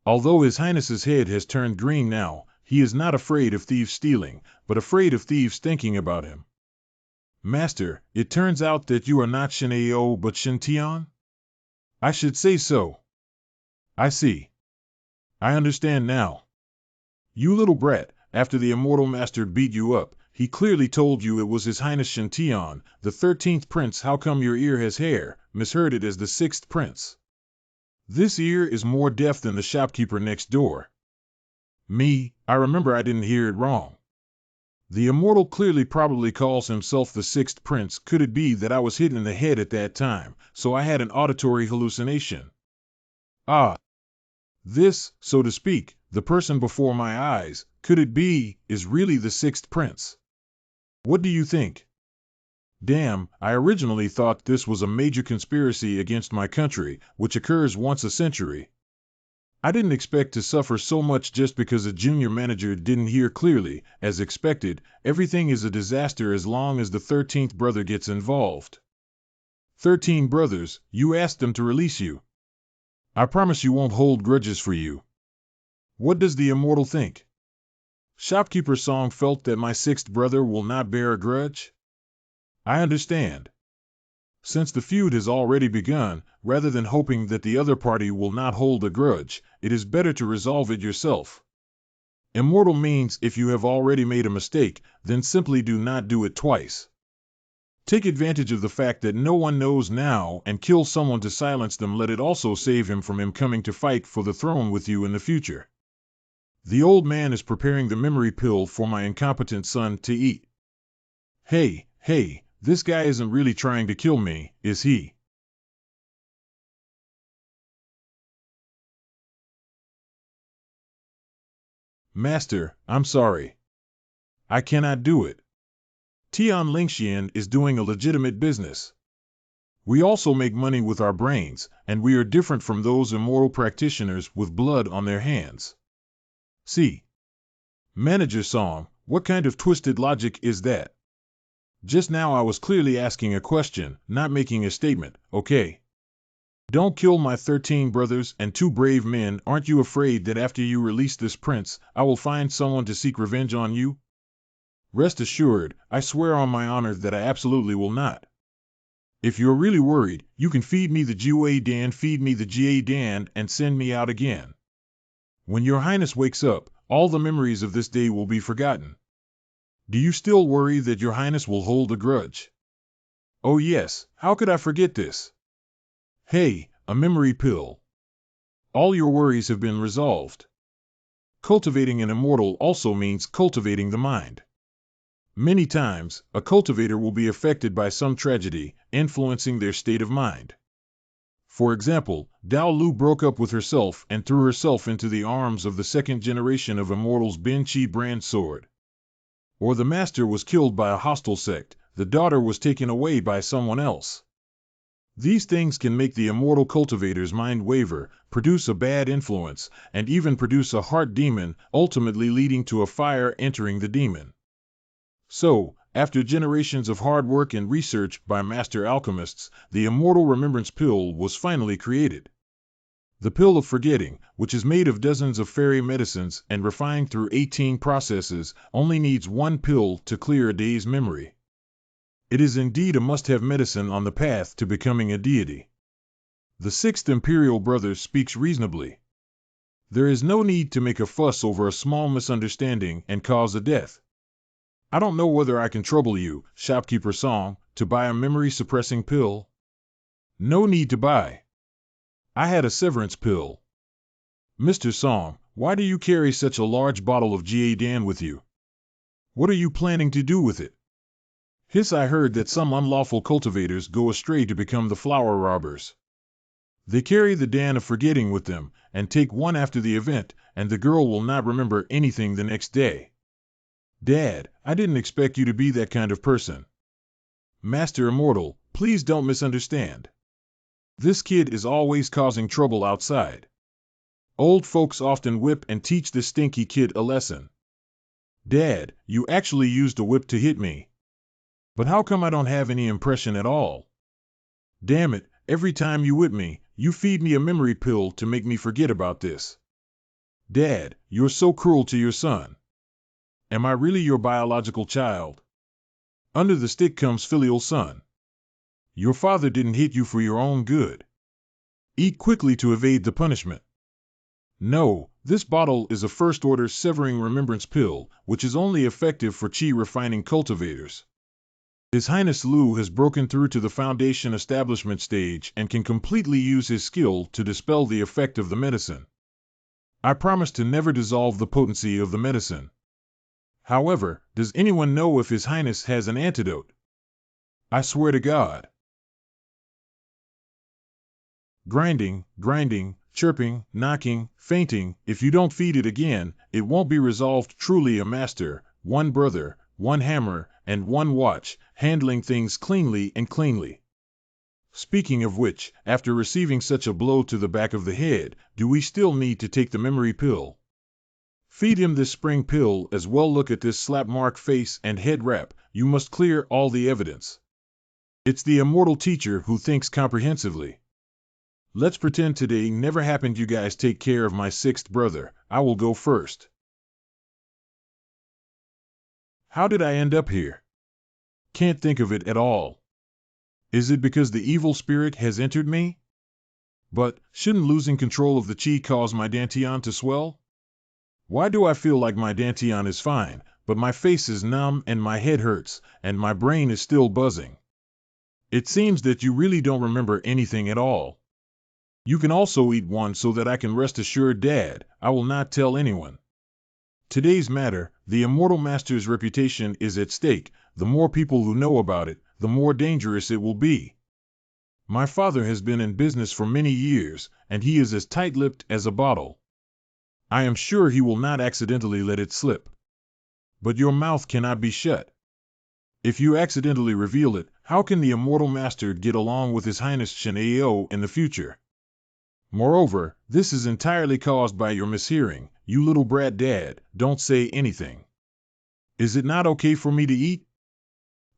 Although His Highness's head has turned green now, he is not afraid of thieves stealing, but afraid of thieves thinking about him. Master, it turns out that you are not Shinao but Shintian? I should say so. I see. I understand now. You little brat, after the immortal master beat you up, he clearly told you it was His Highness Shintian, the 13th prince. How come your ear has hair? Misheard it as the 6th prince. This ear is more deaf than the shopkeeper next door. Me, I remember I didn't hear it wrong. The immortal clearly probably calls himself the 6th prince. Could it be that I was hit in the head at that time, so I had an auditory hallucination? Ah. This, so to speak, the person before my eyes, could it be, is really the 6th prince? What do you think? Damn, I originally thought this was a major conspiracy against my country, which occurs once a century. I didn't expect to suffer so much just because a junior manager didn't hear clearly. As expected, everything is a disaster as long as the 13th brother gets involved. 13 brothers, you asked them to release you. I promise you won't hold grudges for you. What does the immortal think? Shopkeeper Song felt that my 6th brother will not bear a grudge? I understand. Since the feud has already begun, rather than hoping that the other party will not hold a grudge, it is better to resolve it yourself. Immortal means if you have already made a mistake, then simply do not do it twice. Take advantage of the fact that no one knows now and kill someone to silence them. Let it also save him coming to fight for the throne with you in the future. The old man is preparing the memory pill for my incompetent son to eat. Hey, this guy isn't really trying to kill me, is he? Master, I'm sorry. I cannot do it. Tian Lingxian is doing a legitimate business. We also make money with our brains, and we are different from those immoral practitioners with blood on their hands. See? Manager Song, what kind of twisted logic is that? Just now I was clearly asking a question, not making a statement, okay? Don't kill my 13 brothers and 2 brave men. Aren't you afraid that after you release this prince, I will find someone to seek revenge on you? Rest assured, I swear on my honor that I absolutely will not. If you're really worried, you can feed me the Jue Dan, and send me out again. When your highness wakes up, all the memories of this day will be forgotten. Do you still worry that your highness will hold a grudge? Oh yes, how could I forget this? Hey, a memory pill. All your worries have been resolved. Cultivating an immortal also means cultivating the mind. Many times, a cultivator will be affected by some tragedy, influencing their state of mind. For example, Dao Lu broke up with herself and threw herself into the arms of the second generation of immortals Bin Chi brand sword. Or the master was killed by a hostile sect, the daughter was taken away by someone else. These things can make the immortal cultivator's mind waver, produce a bad influence, and even produce a heart demon, ultimately leading to a fire entering the demon. So, after generations of hard work and research by master alchemists, the immortal remembrance pill was finally created. The pill of forgetting, which is made of dozens of fairy medicines and refined through 18 processes, only needs one pill to clear a day's memory. It is indeed a must-have medicine on the path to becoming a deity. The 6th Imperial Brother speaks reasonably. There is no need to make a fuss over a small misunderstanding and cause a death. I don't know whether I can trouble you, Shopkeeper Song, to buy a memory-suppressing pill. No need to buy. I had a severance pill. Mr. Song, why do you carry such a large bottle of Jiadan with you? What are you planning to do with it? I heard that some unlawful cultivators go astray to become the flower robbers. They carry the Dan of forgetting with them, and take one after the event, and the girl will not remember anything the next day. Dad, I didn't expect you to be that kind of person. Master Immortal, please don't misunderstand. This kid is always causing trouble outside. Old folks often whip and teach this stinky kid a lesson. Dad, you actually used a whip to hit me. But how come I don't have any impression at all? Damn it, every time you whip me, you feed me a memory pill to make me forget about this. Dad, you're so cruel to your son. Am I really your biological child? Under the stick comes filial son. Your father didn't hit you for your own good. Eat quickly to evade the punishment. No, this bottle is a first-order severing remembrance pill, which is only effective for chi-refining cultivators. His Highness Lu has broken through to the Foundation establishment stage and can completely use his skill to dispel the effect of the medicine. I promise to never dissolve the potency of the medicine. However, does anyone know if His Highness has an antidote? I swear to God. Grinding, chirping, knocking, fainting, if you don't feed it again, it won't be resolved. Truly a master, one brother, one hammer, and one watch, handling things cleanly and cleanly. Speaking of which, after receiving such a blow to the back of the head, do we still need to take the memory pill? Feed him this spring pill as well. Look at this slap mark face and head wrap, you must clear all the evidence. It's the immortal teacher who thinks comprehensively. Let's pretend today never happened. You guys take care of my 6th brother, I will go first. How did I end up here? Can't think of it at all. Is it because the evil spirit has entered me? But, shouldn't losing control of the chi cause my dantian to swell? Why do I feel like my dantian is fine, but my face is numb and my head hurts, and my brain is still buzzing? It seems that you really don't remember anything at all. You can also eat one so that I can rest assured, Dad, I will not tell anyone. Today's matter, the Immortal Master's reputation is at stake. The more people who know about it, the more dangerous it will be. My father has been in business for many years, and he is as tight-lipped as a bottle. I am sure he will not accidentally let it slip. But your mouth cannot be shut. If you accidentally reveal it, how can the Immortal Master get along with His Highness Shenao in the future? Moreover, this is entirely caused by your mishearing. You little brat, Dad, don't say anything. Is it not okay for me to eat?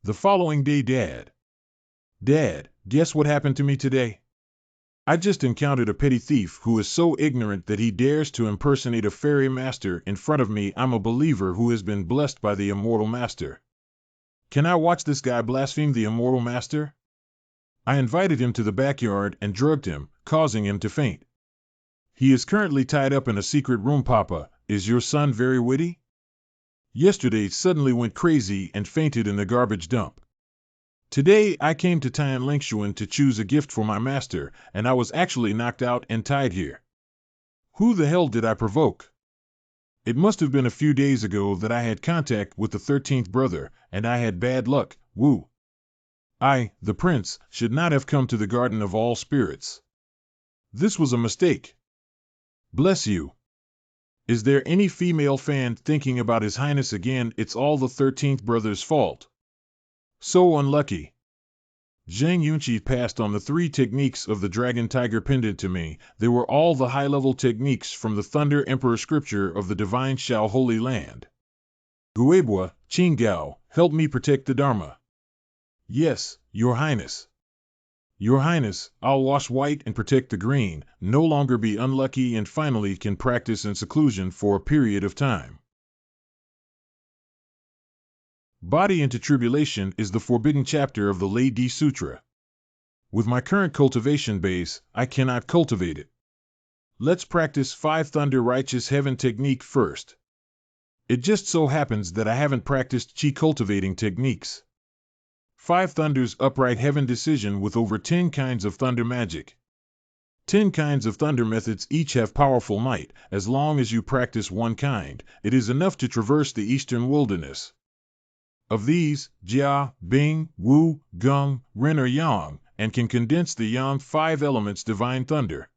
The following day, Dad, guess what happened to me today? I just encountered a petty thief who is so ignorant that he dares to impersonate a fairy master in front of me. I'm a believer who has been blessed by the Immortal Master. Can I watch this guy blaspheme the Immortal Master? I invited him to the backyard and drugged him, causing him to faint. He is currently tied up in a secret room. Papa, is your son very witty? Yesterday suddenly went crazy and fainted in the garbage dump. Today I came to Tian Lingshuan to choose a gift for my master, and I was actually knocked out and tied here. Who the hell did I provoke? It must have been a few days ago that I had contact with the 13th brother, and I had bad luck. Woo! I, the prince, should not have come to the Garden of All Spirits. This was a mistake. Bless you. Is there any female fan thinking about His Highness again? It's all the 13th brother's fault. So unlucky. Zhang Yunqi passed on the 3 techniques of the Dragon Tiger pendant to me. They were all the high-level techniques from the Thunder Emperor scripture of the Divine Shao Holy Land. Guebua, Qinggao, help me protect the Dharma. Yes, Your Highness. Your Highness, I'll wash white and protect the green, no longer be unlucky, and finally can practice in seclusion for a period of time. Body into Tribulation is the forbidden chapter of the Lei Di Sutra. With my current cultivation base, I cannot cultivate it. Let's practice 5 Thunder Righteous Heaven technique first. It just so happens that I haven't practiced Qi cultivating techniques. 5 Thunders Upright Heaven Decision with over 10 kinds of thunder magic. 10 kinds of thunder methods each have powerful might. As long as you practice one kind, it is enough to traverse the eastern wilderness. Of these, Jia, Bing, Wu, Geng, Ren are yang, and can condense the yang 5 elements divine thunder.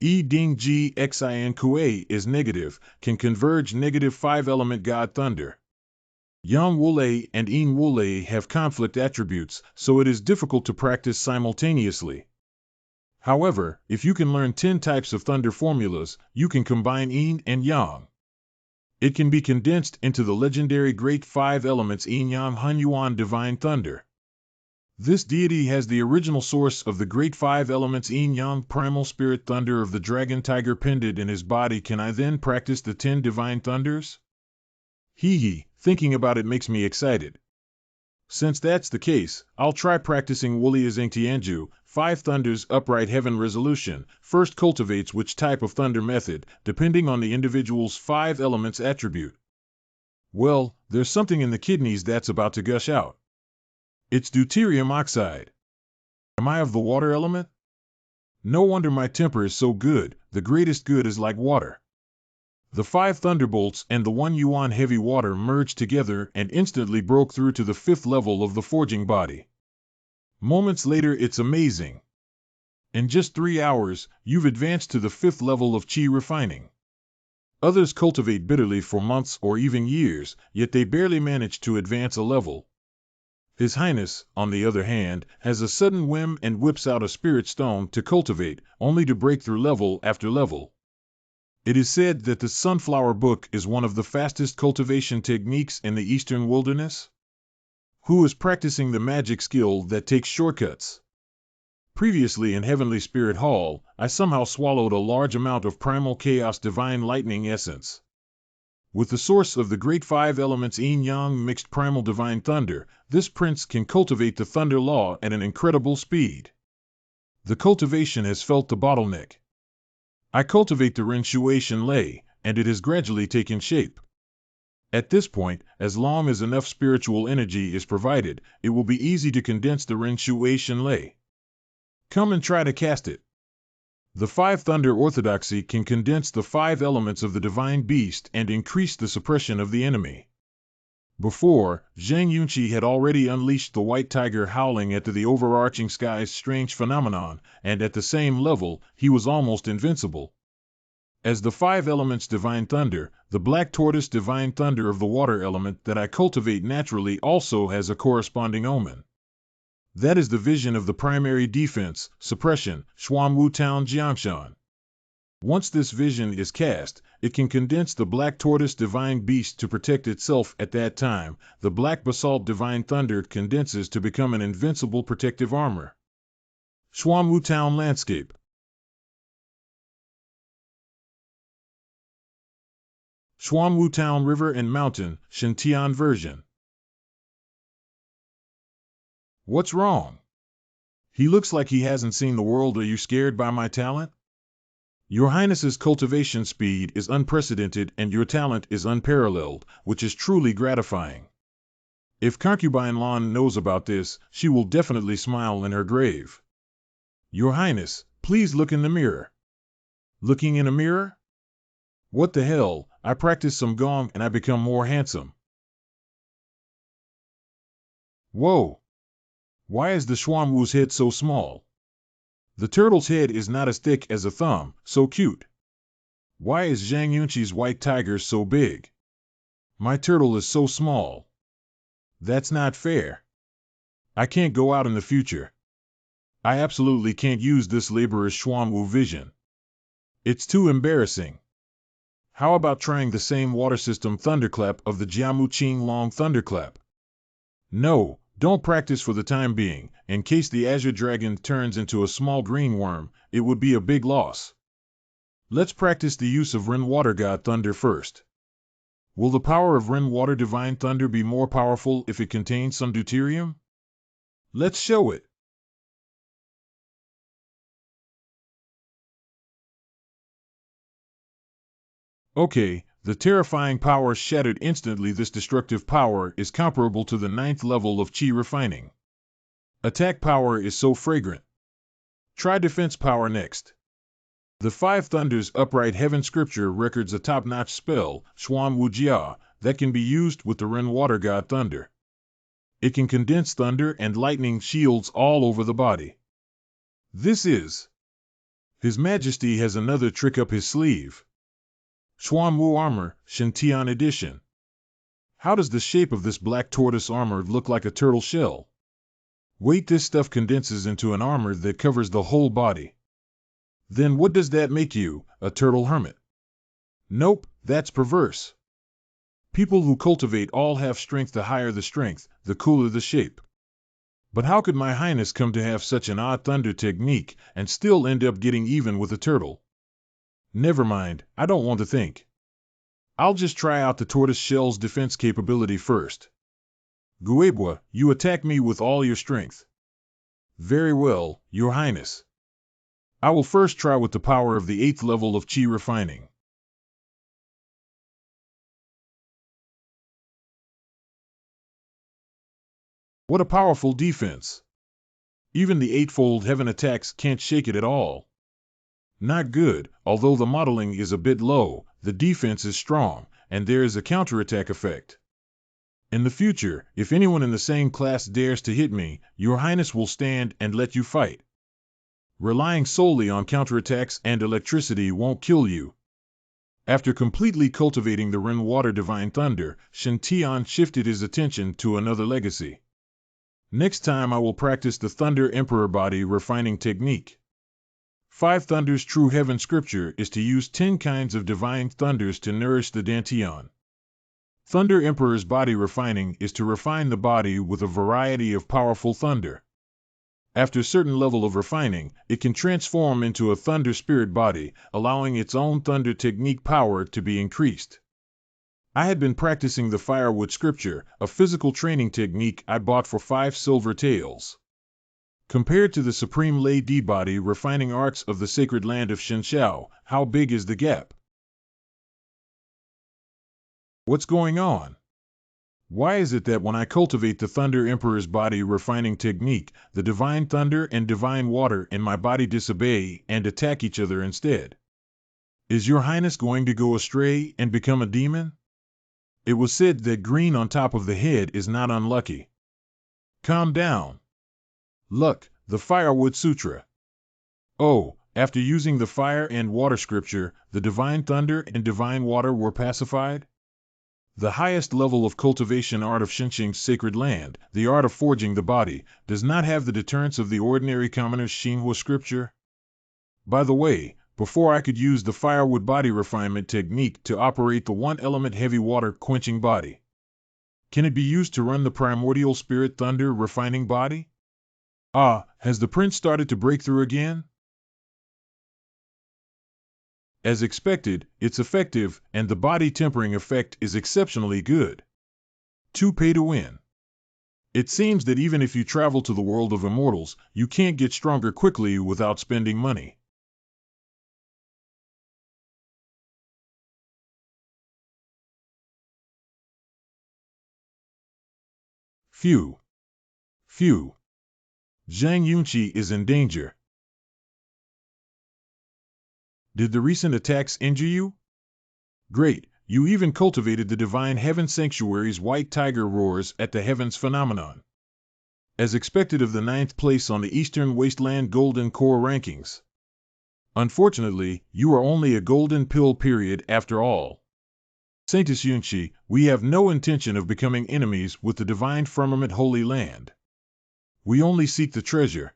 Yi Ding Ji Xin Kuei is negative, can converge negative 5 element god thunder. Yang Wulei and Yin Wulei have conflict attributes, so it is difficult to practice simultaneously. However, if you can learn 10 types of thunder formulas, you can combine Yin and Yang. It can be condensed into the legendary Great 5 Elements Yin Yang Hunyuan Divine Thunder. This deity has the original source of the Great 5 Elements Yin Yang Primal Spirit Thunder of the Dragon Tiger pendant in his body. Can I then practice the 10 Divine Thunders? Hee, thinking about it makes me excited. Since that's the case, I'll try practicing Wulia Zhengtianju, 5 Thunders Upright Heaven Resolution. First cultivates which type of thunder method, depending on the individual's 5 elements attribute. Well, there's something in the kidneys that's about to gush out. It's deuterium oxide. Am I of the water element? No wonder my temper is so good. The greatest good is like water. The 5 thunderbolts and the 1 yuan heavy water merged together and instantly broke through to the 5th level of the forging body. Moments later, it's amazing. In just 3 hours, you've advanced to the 5th level of Qi refining. Others cultivate bitterly for months or even years, yet they barely manage to advance a level. His Highness, on the other hand, has a sudden whim and whips out a spirit stone to cultivate, only to break through level after level. It is said that the Sunflower Book is one of the fastest cultivation techniques in the eastern wilderness. Who is practicing the magic skill that takes shortcuts? Previously in Heavenly Spirit Hall, I somehow swallowed a large amount of Primal Chaos Divine Lightning Essence. With the source of the Great 5 Elements Yin-Yang mixed Primal Divine Thunder, this prince can cultivate the Thunder Law at an incredible speed. The cultivation has felt the bottleneck. I cultivate the Ren Shui Shen Lei, and it has gradually taken shape. At this point, as long as enough spiritual energy is provided, it will be easy to condense the Ren Shui Shen Lei. Come and try to cast it. The five thunder orthodoxy can condense the five elements of the divine beast and increase the suppression of the enemy. Before, Zhang Yunqi had already unleashed the white tiger howling at the overarching sky's strange phenomenon, and at the same level, he was almost invincible. As the five elements divine thunder, the black tortoise divine thunder of the water element that I cultivate naturally also has a corresponding omen. That is the vision of the primary defense, suppression, Xuanwu Town Jiangshan. Once this vision is cast, it can condense the black tortoise divine beast to protect itself at that time. The black basalt divine thunder condenses to become an invincible protective armor. Xuanwu Town Landscape. Xuanwu Town River and Mountain, Shintian version. What's wrong? He looks like he hasn't seen the world. Are you scared by my talent? Your Highness's cultivation speed is unprecedented and your talent is unparalleled, which is truly gratifying. If Concubine Lan knows about this, she will definitely smile in her grave. Your Highness, please look in the mirror. Looking in a mirror? What the hell, I practice some gong and I become more handsome. Whoa! Why is the Xuanwu's head so small? The turtle's head is not as thick as a thumb, so cute. Why is Zhang Yunqi's white tiger so big? My turtle is so small. That's not fair. I can't go out in the future. I absolutely can't use this laborer's Xuanwu vision. It's too embarrassing. How about trying the same water system thunderclap of the Jiamu Qing Long thunderclap? No, don't practice for the time being. In case the Azure Dragon turns into a small green worm, it would be a big loss. Let's practice the use of Ren Water God Thunder first. Will the power of Ren Water Divine Thunder be more powerful if it contains some deuterium? Let's show it. Okay, the terrifying power shattered instantly. This destructive power is comparable to the 9th level of Qi refining. Attack power is so fragrant. Try defense power next. The Five Thunders Upright Heaven Scripture records a top-notch spell, Xuanwu Jia, that can be used with the Ren Water God Thunder. It can condense thunder and lightning shields all over the body. This is... His Majesty has another trick up his sleeve. Xuanwu Armor, Shintian Edition. How does the shape of this black tortoise armor look like a turtle shell? Wait, this stuff condenses into an armor that covers the whole body. Then what does that make you, a turtle hermit? Nope, that's perverse. People who cultivate all have strength. The higher the strength, the cooler the shape. But how could my highness come to have such an odd thunder technique and still end up getting even with a turtle? Never mind, I don't want to think. I'll just try out the tortoise shell's defense capability first. Guebwa, you attack me with all your strength. Very well, your highness. I will first try with the power of the 8th level of Qi refining. What a powerful defense! Even the eightfold heaven attacks can't shake it at all. Not good. Although the modeling is a bit low, the defense is strong, and there is a counterattack effect. In the future, if anyone in the same class dares to hit me, your highness will stand and let you fight. Relying solely on counterattacks and electricity won't kill you. After completely cultivating the Ren Water Divine Thunder, Shen Tian shifted his attention to another legacy. Next time I will practice the Thunder Emperor Body Refining Technique. Five Thunders True Heaven Scripture is to use 10 kinds of divine thunders to nourish the Dantian. Thunder Emperor's Body Refining is to refine the body with a variety of powerful thunder. After a certain level of refining, it can transform into a thunder spirit body, allowing its own thunder technique power to be increased. I had been practicing the Firewood Scripture, a physical training technique I bought for 5 silver taels. Compared to the Supreme Lady Body refining arts of the sacred land of Shenshao, how big is the gap? What's going on? Why is it that when I cultivate the Thunder Emperor's body refining technique, the divine thunder and divine water in my body disobey and attack each other instead? Is your highness going to go astray and become a demon? It was said that green on top of the head is not unlucky. Calm down. Look, the Firewood Sutra. Oh, after using the fire and water scripture, the divine thunder and divine water were pacified? The highest level of cultivation art of Shinxing's sacred land, the art of forging the body, does not have the deterrence of the ordinary commoner's Xinhua scripture. By the way, before I could use the firewood body refinement technique to operate the one-element heavy water quenching body, can it be used to run the primordial spirit thunder refining body? Ah, has the prince started to break through again? As expected, it's effective, and the body tempering effect is exceptionally good. 2 pay to win. It seems that even if you travel to the world of immortals, you can't get stronger quickly without spending money. Phew. Phew. Zhang Yunqi is in danger. Did the recent attacks injure you? Great, you even cultivated the divine heaven sanctuary's white tiger roars at the heavens phenomenon. As expected of the 9th place on the Eastern Wasteland Golden Core rankings. Unfortunately, you are only a golden pill period after all. Saintess Yunqi, we have no intention of becoming enemies with the divine firmament Holy Land. We only seek the treasure.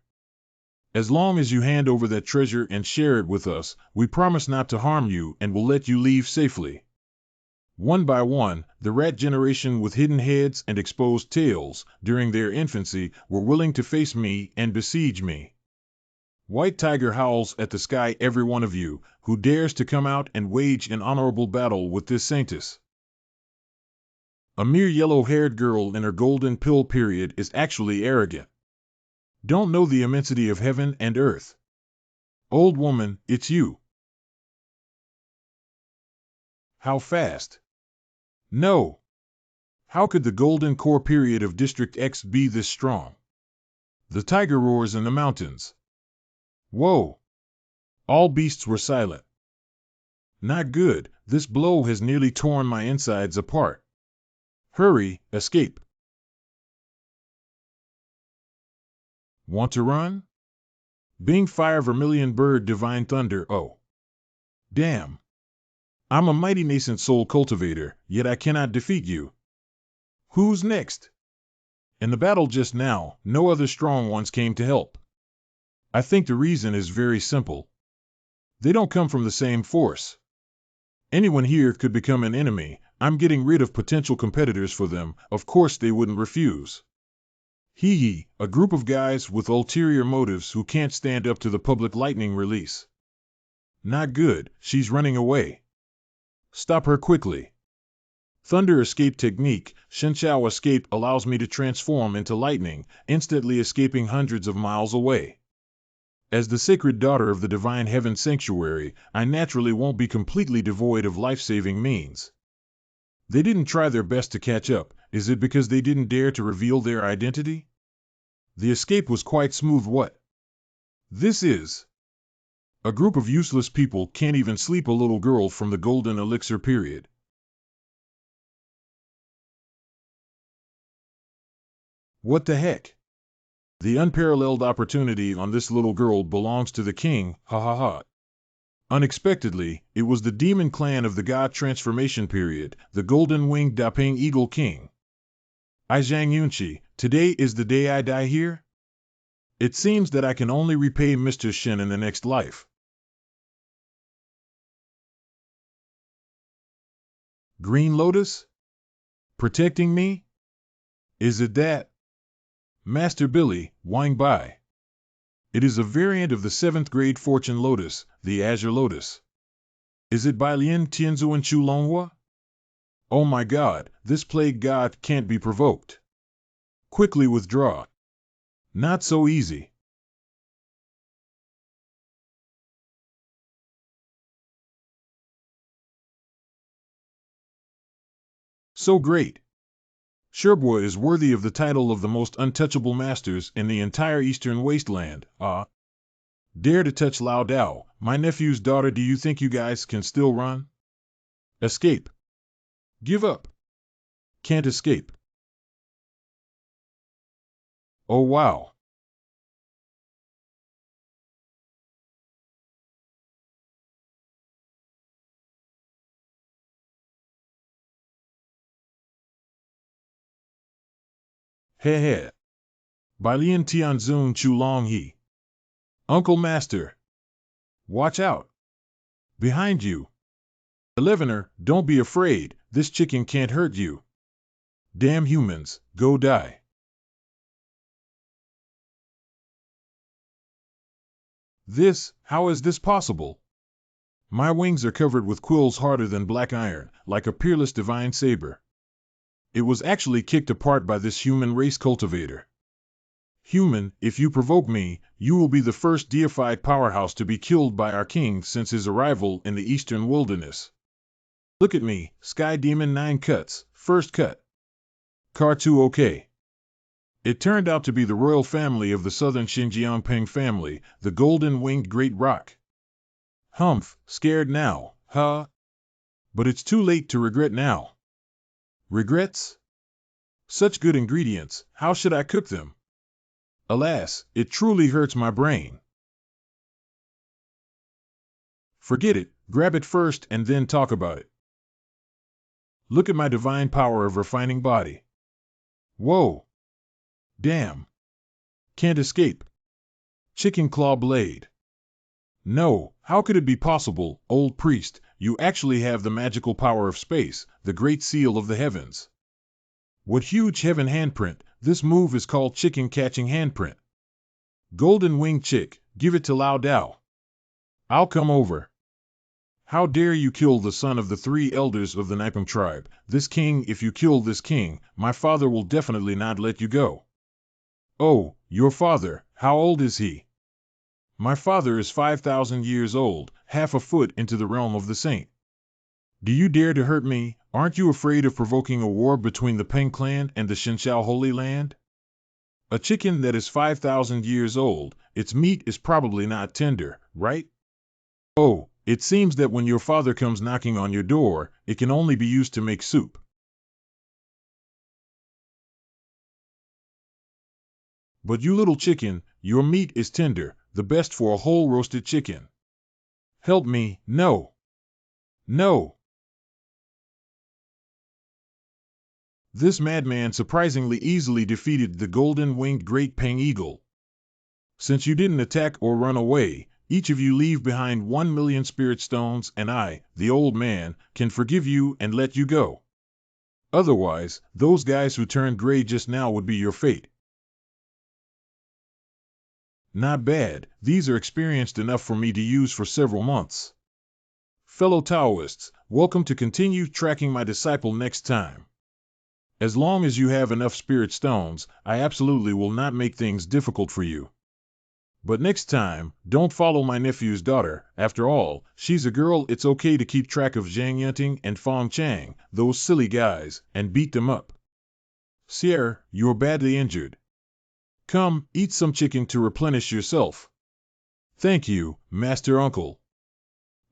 As long as you hand over that treasure and share it with us, we promise not to harm you and will let you leave safely. One by one, the rat generation with hidden heads and exposed tails, during their infancy, were willing to face me and besiege me. White Tiger howls at the sky, every one of you, who dares to come out and wage an honorable battle with this saintess. A mere yellow-haired girl in her golden pill period is actually arrogant. Don't know the immensity of heaven and earth. Old woman, it's you. How fast? No. How could the golden core period of District X be this strong? The tiger roars in the mountains. Whoa. All beasts were silent. Not good, this blow has nearly torn my insides apart. Hurry, escape. Want to run? Bing Fire Vermilion Bird Divine Thunder, oh. Damn. I'm a mighty nascent soul cultivator, yet I cannot defeat you. Who's next? In the battle just now, no other strong ones came to help. I think the reason is very simple. They don't come from the same force. Anyone here could become an enemy. I'm getting rid of potential competitors for them, of course they wouldn't refuse. Hee hee, a group of guys with ulterior motives who can't stand up to the public lightning release. Not good, she's running away. Stop her quickly. Thunder Escape Technique, Shenshao Escape allows me to transform into lightning, instantly escaping hundreds of miles away. As the sacred daughter of the divine heaven sanctuary, I naturally won't be completely devoid of life-saving means. They didn't try their best to catch up. Is it because they didn't dare to reveal their identity? The escape was quite smooth. What? This is... A group of useless people can't even sleep a little girl from the golden elixir period. What the heck? The unparalleled opportunity on this little girl belongs to the king, ha ha ha. Unexpectedly, it was the demon clan of the god transformation period, the golden-winged Daping Eagle King. I Zhang Yunqi, today is the day I die here? It seems that I can only repay Mr. Shen in the next life. Green Lotus? Protecting me? Is it that? Master Billy, Wang Bai. It is a variant of the 7th grade Fortune Lotus, the Azure Lotus. Is it by Lin Tianzuan Chu Longhua? Oh my god, this plague god can't be provoked. Quickly withdraw. Not so easy. So great. Sherbua is worthy of the title of the most untouchable masters in the entire eastern wasteland. Dare to touch Lao Dao, my nephew's daughter. Do you think you guys can still run? Escape. Give up. Can't escape. Oh wow. He he. By Lian Tianzun Chu Long He. Uncle Master. Watch out. Behind you. 11er, don't be afraid, this chicken can't hurt you. Damn humans, go die. How is this possible? My wings are covered with quills harder than black iron, like a peerless divine saber. It was actually kicked apart by this human race cultivator. Human, if you provoke me, you will be the first deified powerhouse to be killed by our king since his arrival in the eastern wilderness. Look at me, Sky Demon 9 cuts, first cut. Car 2 OK. It turned out to be the royal family of the southern Xinjiang family, the golden-winged Great Rock. Humph, scared now, huh? But it's too late to regret now. Regrets? Such good ingredients, how should I cook them? Alas, it truly hurts my brain. Forget it, grab it first and then talk about it. Look at my divine power of refining body. Whoa. Damn. Can't escape. Chicken claw blade. No, how could it be possible, old priest? You actually have the magical power of space, the great seal of the heavens. What huge heaven handprint, this move is called chicken catching handprint. Golden winged chick, give it to Lao Dao. I'll come over. How dare you kill the son of the 3 elders of the Nipam tribe, this king? If you kill this king, my father will definitely not let you go. Oh, your father, how old is he? My father is 5,000 years old, half a foot into the realm of the saint. Do you dare to hurt me? Aren't you afraid of provoking a war between the Peng clan and the Xinqiao Holy Land? A chicken that is 5,000 years old, its meat is probably not tender, right? Oh, it seems that when your father comes knocking on your door, it can only be used to make soup. But you little chicken, your meat is tender, the best for a whole roasted chicken. Help me, no. No. This madman surprisingly easily defeated the golden-winged great Peng eagle. Since you didn't attack or run away, each of you leave behind 1 million spirit stones and I, the old man, can forgive you and let you go. Otherwise, those guys who turned gray just now would be your fate. Not bad, these are experienced enough for me to use for several months. Fellow Taoists, welcome to continue tracking my disciple next time. As long as you have enough spirit stones, I absolutely will not make things difficult for you. But next time, don't follow my nephew's daughter. After all, she's a girl. It's okay to keep track of Zhang Yunting and Fong Chang, those silly guys, and beat them up. Sierra, you're badly injured. Come, eat some chicken to replenish yourself. Thank you, Master Uncle.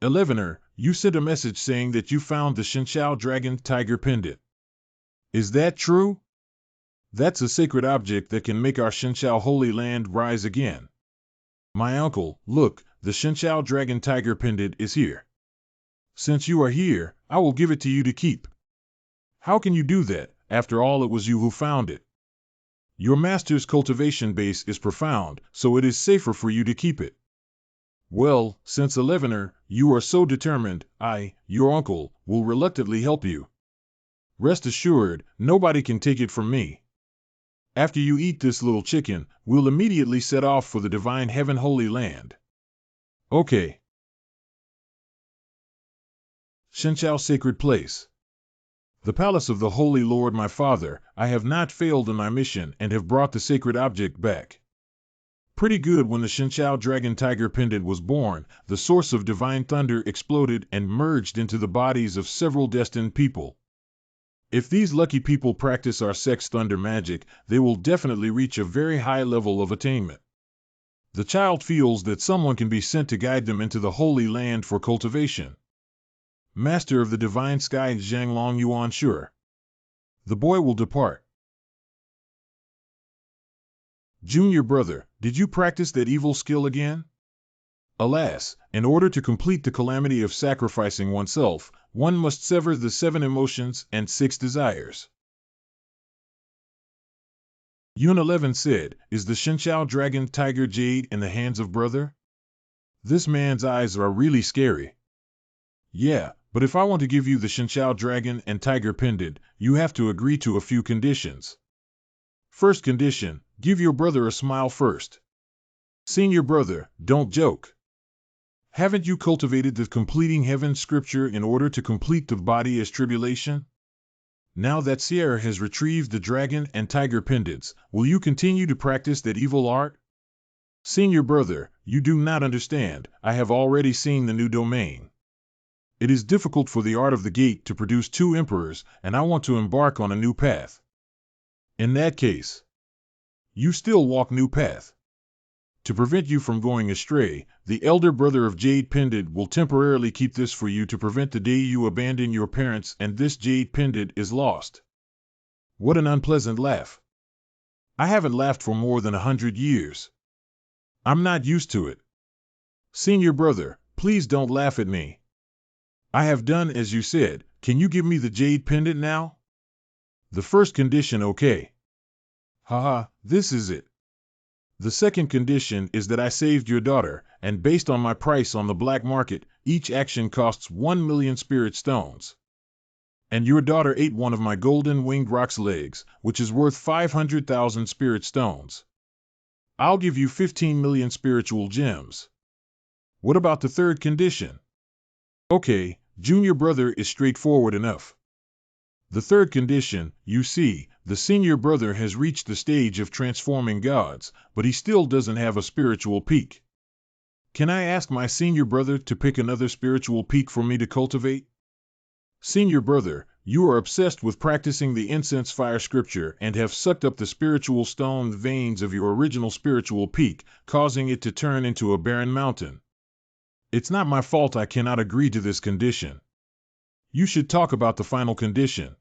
11er, you sent a message saying that you found the Xinqiao Dragon Tiger Pendant. Is that true? That's a sacred object that can make our Xinqiao Holy Land rise again. My uncle, look, the Xinqiao Dragon Tiger Pendant is here. Since you are here, I will give it to you to keep. How can you do that? After all, it was you who found it. Your master's cultivation base is profound, so it is safer for you to keep it. Well, since 11er, you are so determined, I, your uncle, will reluctantly help you. Rest assured, nobody can take it from me. After you eat this little chicken, we'll immediately set off for the divine heaven holy land. Okay. Xinqiao Sacred Place. The palace of the Holy Lord my father, I have not failed in my mission and have brought the sacred object back. Pretty good. When the Xinqiao Dragon Tiger Pendant was born, the source of divine thunder exploded and merged into the bodies of several destined people. If these lucky people practice our sex thunder magic, they will definitely reach a very high level of attainment. The child feels that someone can be sent to guide them into the Holy Land for cultivation. Master of the Divine Sky Zhang Long Yuan sure. The boy will depart. Junior brother, did you practice that evil skill again? Alas, in order to complete the calamity of sacrificing oneself, one must sever the 7 emotions and 6 desires. Yun 11 said, is the Shinshao dragon tiger jade in the hands of brother? This man's eyes are really scary. Yeah, but if I want to give you the Shinshao dragon and tiger pendant, you have to agree to a few conditions. First condition, give your brother a smile first. Senior brother, don't joke. Haven't you cultivated the completing heaven scripture in order to complete the body as tribulation? Now that Sierra has retrieved the dragon and tiger pendants, will you continue to practice that evil art? Senior brother, you do not understand, I have already seen the new domain. It is difficult for the art of the gate to produce 2 emperors, and I want to embark on a new path. In that case, you still walk new path. To prevent you from going astray, the elder brother of Jade Pendant will temporarily keep this for you to prevent the day you abandon your parents and this Jade Pendant is lost. What an unpleasant laugh. I haven't laughed for more than 100 years. I'm not used to it. Senior brother, please don't laugh at me. I have done as you said. Can you give me the Jade Pendant now? The first condition, okay. Haha, this is it. The second condition is that I saved your daughter, and based on my price on the black market, each action costs 1 million spirit stones. And your daughter ate one of my golden winged rock's legs, which is worth 500,000 spirit stones. I'll give you 15 million spiritual gems. What about the third condition? Okay, junior brother is straightforward enough. The third condition, you see, the senior brother has reached the stage of transforming gods, but he still doesn't have a spiritual peak. Can I ask my senior brother to pick another spiritual peak for me to cultivate? Senior brother, you are obsessed with practicing the incense fire scripture and have sucked up the spiritual stone veins of your original spiritual peak, causing it to turn into a barren mountain. It's not my fault I cannot agree to this condition. You should talk about the final condition.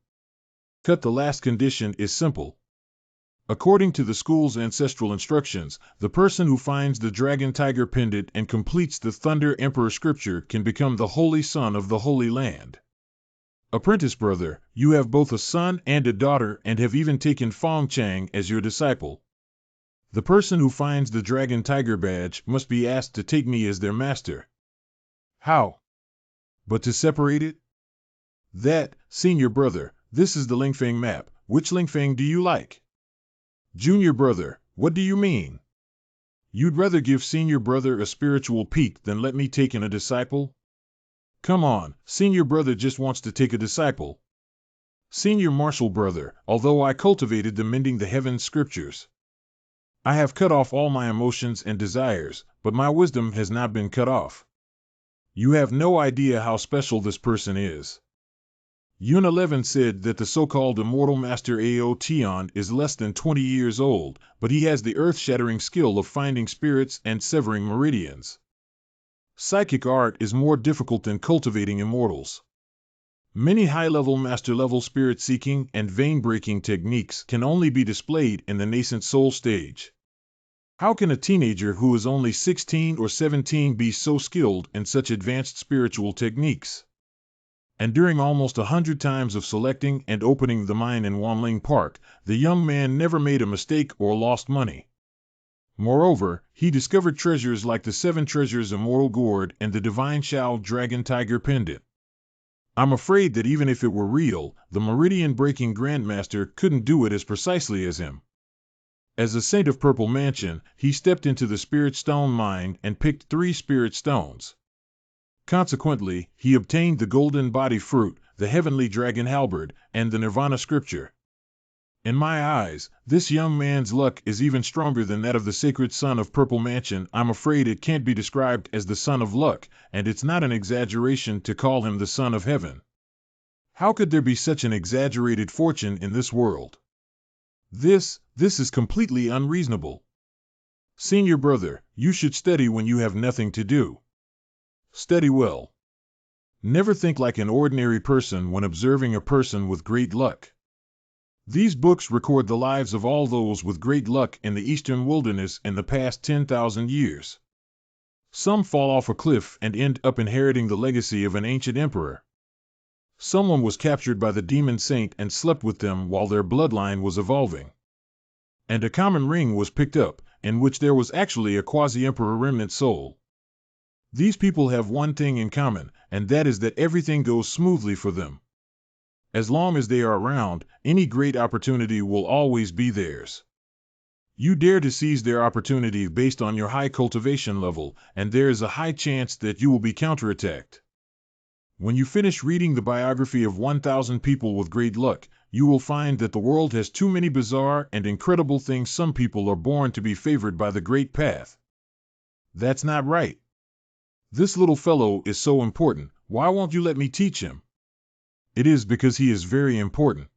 Cut the last condition is simple. According to the school's ancestral instructions, the person who finds the dragon tiger pendant and completes the Thunder Emperor scripture can become the holy son of the Holy Land. Apprentice brother, you have both a son and a daughter and have even taken Fong Chang as your disciple. The person who finds the dragon tiger badge must be asked to take me as their master. How? But to separate it? That, senior brother, this is the Lingfeng map. Which Lingfeng do you like? Junior brother, what do you mean? You'd rather give senior brother a spiritual peak than let me take in a disciple? Come on, senior brother just wants to take a disciple. Senior martial brother, although I cultivated the mending the heavens scriptures, I have cut off all my emotions and desires, but my wisdom has not been cut off. You have no idea how special this person is. Yun 11 said that the so-called immortal master Ao Tian is less than 20 years old, but he has the earth-shattering skill of finding spirits and severing meridians. Psychic art is more difficult than cultivating immortals. Many high-level master-level spirit-seeking and vein-breaking techniques can only be displayed in the nascent soul stage. How can a teenager who is only 16 or 17 be so skilled in such advanced spiritual techniques? And during almost 100 times of selecting and opening the mine in Wanling Park, the young man never made a mistake or lost money. Moreover, he discovered treasures like the 7 treasures Immortal Gourd and the Divine Shao Dragon Tiger Pendant. I'm afraid that even if it were real, the meridian-breaking Grandmaster couldn't do it as precisely as him. As a saint of Purple Mansion, he stepped into the Spirit Stone mine and picked 3 Spirit Stones. Consequently, he obtained the Golden Body Fruit, the Heavenly Dragon Halberd, and the Nirvana Scripture. In my eyes, this young man's luck is even stronger than that of the sacred son of Purple Mansion. I'm afraid it can't be described as the son of luck, and it's not an exaggeration to call him the son of heaven. How could there be such an exaggerated fortune in this world? This is completely unreasonable. Senior brother, you should study when you have nothing to do. Study well. Never think like an ordinary person when observing a person with great luck. These books record the lives of all those with great luck in the eastern wilderness in the past 10,000 years. Some fall off a cliff and end up inheriting the legacy of an ancient emperor. Someone was captured by the demon saint and slept with them while their bloodline was evolving. And a common ring was picked up, in which there was actually a quasi-emperor remnant soul. These people have one thing in common, and that is that everything goes smoothly for them. As long as they are around, any great opportunity will always be theirs. You dare to seize their opportunity based on your high cultivation level, and there is a high chance that you will be counterattacked. When you finish reading the biography of 1,000 people with great luck, you will find that the world has too many bizarre and incredible things. Some people are born to be favored by the great path. That's not right. This little fellow is so important, why won't you let me teach him? It is because he is very important.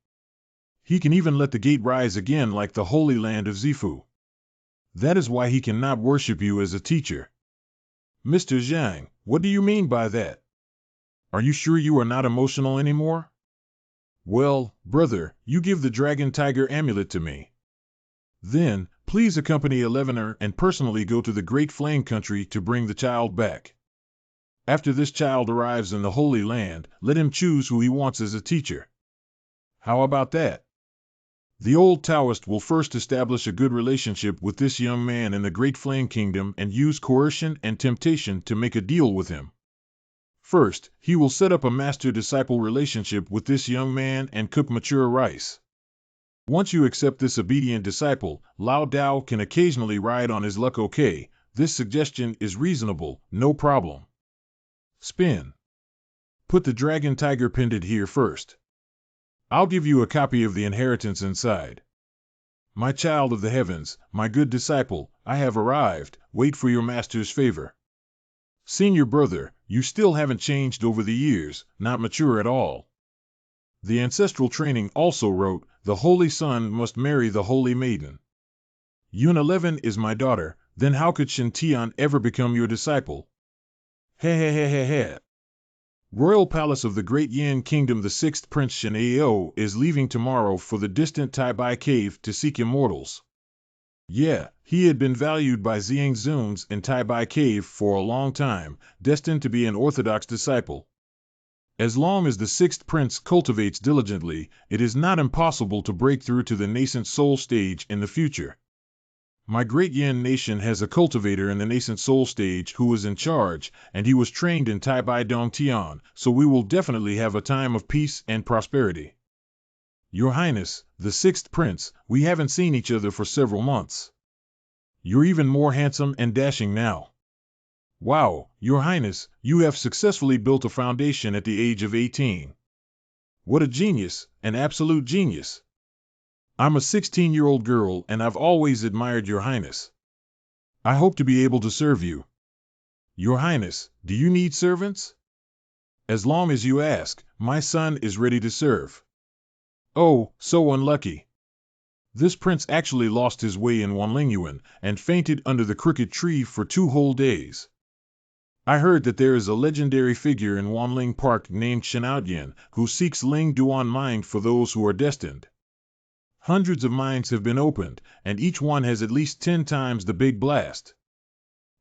He can even let the gate rise again like the holy land of Zifu. That is why he cannot worship you as a teacher. Mr. Zhang, what do you mean by that? Are you sure you are not emotional anymore? Well, brother, you give the dragon tiger amulet to me. Then, please accompany Elevener and personally go to the Great Flame Country to bring the child back. After this child arrives in the Holy Land, let him choose who he wants as a teacher. How about that? The old Taoist will first establish a good relationship with this young man in the Great Flame Kingdom and use coercion and temptation to make a deal with him. First, he will set up a master-disciple relationship with this young man and cook mature rice. Once you accept this obedient disciple, Lao Dao can occasionally ride on his luck. Okay, this suggestion is reasonable, no problem. Spin. Put the dragon tiger pendant here first. I'll give you a copy of the inheritance inside. My child of the heavens, my good disciple, I have arrived, wait for your master's favor. Senior brother, you still haven't changed over the years, not mature at all. The ancestral training also wrote, the holy son must marry the holy maiden. Yun 11 is my daughter, then how could Shen Tian ever become your disciple? Heh. Royal Palace of the Great Yin Kingdom. The sixth Prince Shen Ao is leaving tomorrow for the distant Tai Bai Cave to seek immortals. Yeah, he had been valued by Xiang Zuns in Tai Bai Cave for a long time, destined to be an orthodox disciple. As long as the sixth prince cultivates diligently, it is not impossible to break through to the nascent soul stage in the future. My great Yin nation has a cultivator in the nascent soul stage who is in charge, and he was trained in Tai Bai Dong Tian, so we will definitely have a time of peace and prosperity. Your Highness, the sixth prince, we haven't seen each other for several months. You're even more handsome and dashing now. Wow, Your Highness, you have successfully built a foundation at the age of 18. What a genius, an absolute genius. I'm a 16-year-old girl and I've always admired Your Highness. I hope to be able to serve you. Your Highness, do you need servants? As long as you ask, my son is ready to serve. Oh, so unlucky. This prince actually lost his way in Wanlingyuan and fainted under the crooked tree for 2 whole days. I heard that there is a legendary figure in Wanling Park named Shanaoyan who seeks Ling Duan mind for those who are destined. Hundreds of mines have been opened, and each one has at least 10 times the big blast.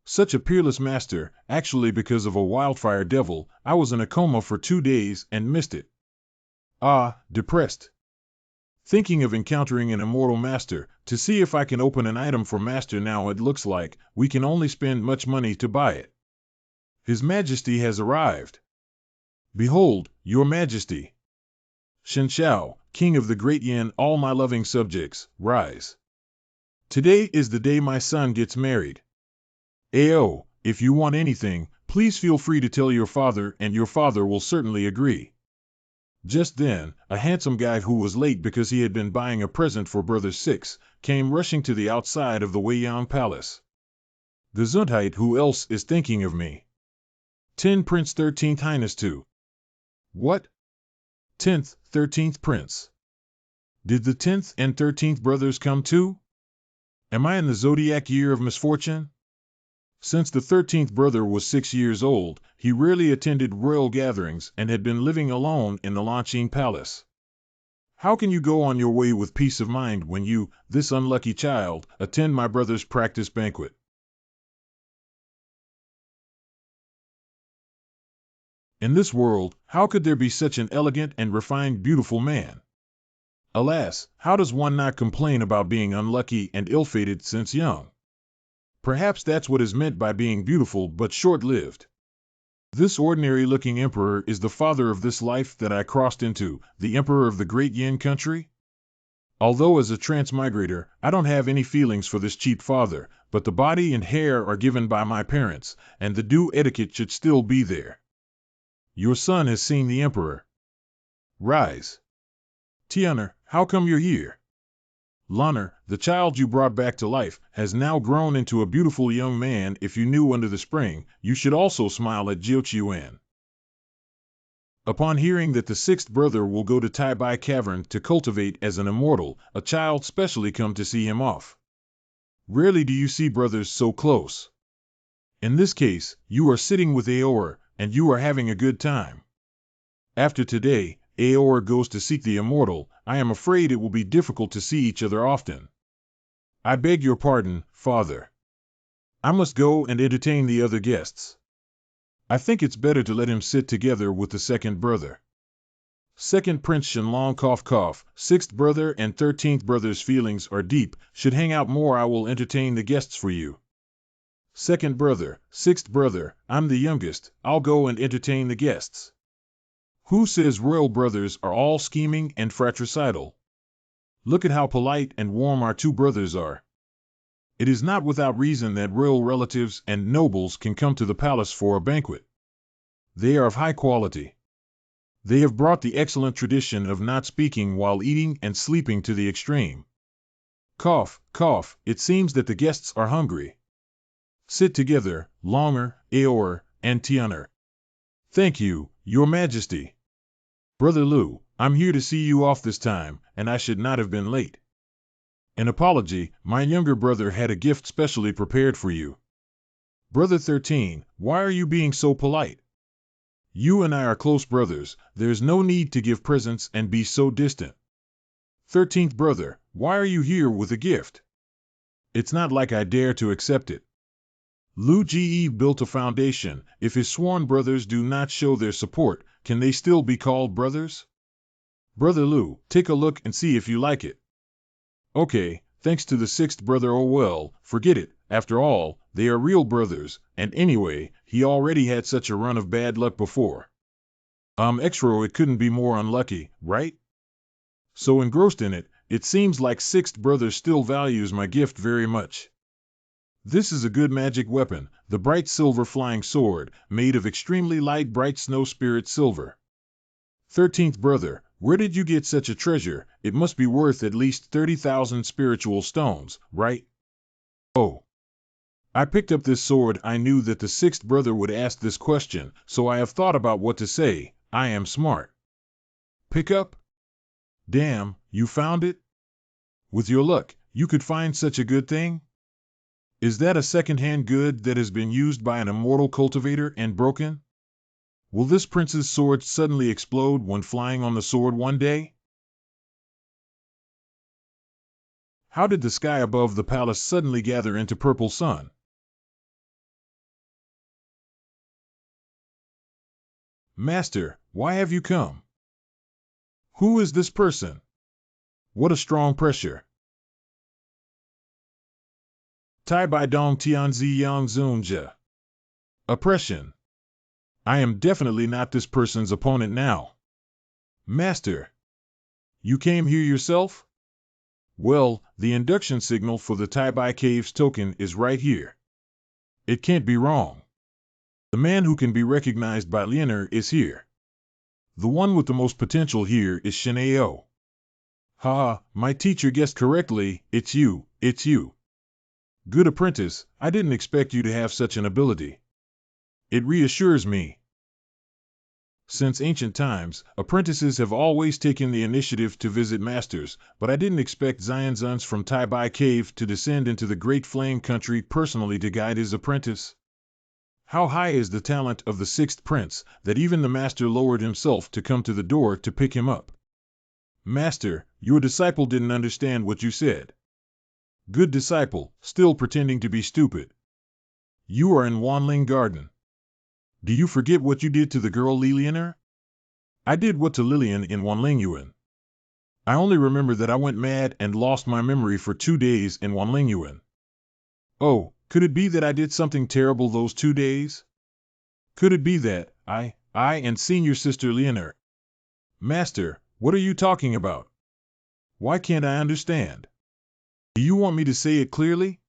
Such a peerless master, actually because of a wildfire devil, I was in a coma for 2 days and missed it. Ah, depressed. Thinking of encountering an immortal master, to see if I can open an item for master. Now it looks like we can only spend much money to buy it. His Majesty has arrived. Behold, Your Majesty. Shen Shao, King of the Great Yin, all my loving subjects, rise. Today is the day my son gets married. Ao, if you want anything, please feel free to tell your father and your father will certainly agree. Just then, a handsome guy who was late because he had been buying a present for Brother Six came rushing to the outside of the Weiyang Palace. Gesundheit, who else is thinking of me? 10 Prince 13th Highness 2. What? 10th, 13th Prince. Did the 10th and 13th brothers come too? Am I in the zodiac year of misfortune? Since the 13th brother was 6 years old, he rarely attended royal gatherings and had been living alone in the Longqing Palace. How can you go on your way with peace of mind when you, this unlucky child, attend my brother's practice banquet? In this world, how could there be such an elegant and refined beautiful man? Alas, how does one not complain about being unlucky and ill-fated since young? Perhaps that's what is meant by being beautiful but short-lived. This ordinary-looking emperor is the father of this life that I crossed into, the emperor of the great Yin country? Although as a transmigrator, I don't have any feelings for this cheap father, but the body and hair are given by my parents, and the due etiquette should still be there. Your son has seen the emperor. Rise. Tian'er, how come you're here? Lan'er, the child you brought back to life, has now grown into a beautiful young man. If you knew under the spring, you should also smile at Jiuqiuan. Upon hearing that the 6th brother will go to Taibai Cavern to cultivate as an immortal, a child specially come to see him off. Rarely do you see brothers so close. In this case, you are sitting with Aora, and you are having a good time. After today, Aora goes to seek the immortal. I am afraid it will be difficult to see each other often. I beg your pardon, father. I must go and entertain the other guests. I think it's better to let him sit together with the 2nd brother. 2nd Prince Shenlong cough cough, 6th brother and 13th brother's feelings are deep, should hang out more. I will entertain the guests for you. 2nd brother, 6th brother, I'm the youngest, I'll go and entertain the guests. Who says royal brothers are all scheming and fratricidal? Look at how polite and warm our 2 brothers are. It is not without reason that royal relatives and nobles can come to the palace for a banquet. They are of high quality. They have brought the excellent tradition of not speaking while eating and sleeping to the extreme. Cough, cough, it seems that the guests are hungry. Sit together, Longer, Aora, and Tian'er. Thank you, Your Majesty. Brother Lu, I'm here to see you off this time, and I should not have been late. An apology, my younger brother had a gift specially prepared for you. Brother 13, why are you being so polite? You and I are close brothers, there's no need to give presents and be so distant. 13th brother, why are you here with a gift? It's not like I dare to accept it. Lu Ji built a foundation. If his sworn brothers do not show their support, can they still be called brothers? Brother Lu, take a look and see if you like it. Okay, thanks to the 6th brother. Oh well, forget it. After all, they are real brothers, and anyway, he already had such a run of bad luck before. Extra, it couldn't be more unlucky, right? So engrossed in it, it seems like 6th brother still values my gift very much. This is a good magic weapon, the bright silver flying sword, made of extremely light bright snow spirit silver. 13th brother, where did you get such a treasure? It must be worth at least 30,000 spiritual stones, right? Oh. I picked up this sword. I knew that the 6th brother would ask this question, so I have thought about what to say. I am smart. Pick up? Damn, you found it? With your luck, you could find such a good thing? Is that a second-hand good that has been used by an immortal cultivator and broken? Will this prince's sword suddenly explode when flying on the sword one day? How did the sky above the palace suddenly gather into purple sun? Master, why have you come? Who is this person? What a strong pressure. Tai Bai Dong Tianzi Yang Zunjia. Oppression. I am definitely not this person's opponent now. Master. You came here yourself? Well, the induction signal for the Taibai Caves token is right here. It can't be wrong. The man who can be recognized by Lianer is here. The one with the most potential here is Shenao. Ha, my teacher guessed correctly, it's you, it's you. Good apprentice, I didn't expect you to have such an ability. It reassures me. Since ancient times, apprentices have always taken the initiative to visit masters, but I didn't expect Xianzuns from Tai Cave to descend into the Great Flame Country personally to guide his apprentice. How high is the talent of the sixth prince, that even the master lowered himself to come to the door to pick him up? Master, your disciple didn't understand what you said. Good disciple, still pretending to be stupid. You are in Wanling Garden. Do you forget what you did to the girl Lilianer? I did what to Lilian in Wanlingyuan? I only remember that I went mad and lost my memory for 2 days in Wanlingyuan. Oh, could it be that I did something terrible those 2 days? Could it be that I and senior sister Lianer? Master, what are you talking about? Why can't I understand? Do you want me to say it clearly?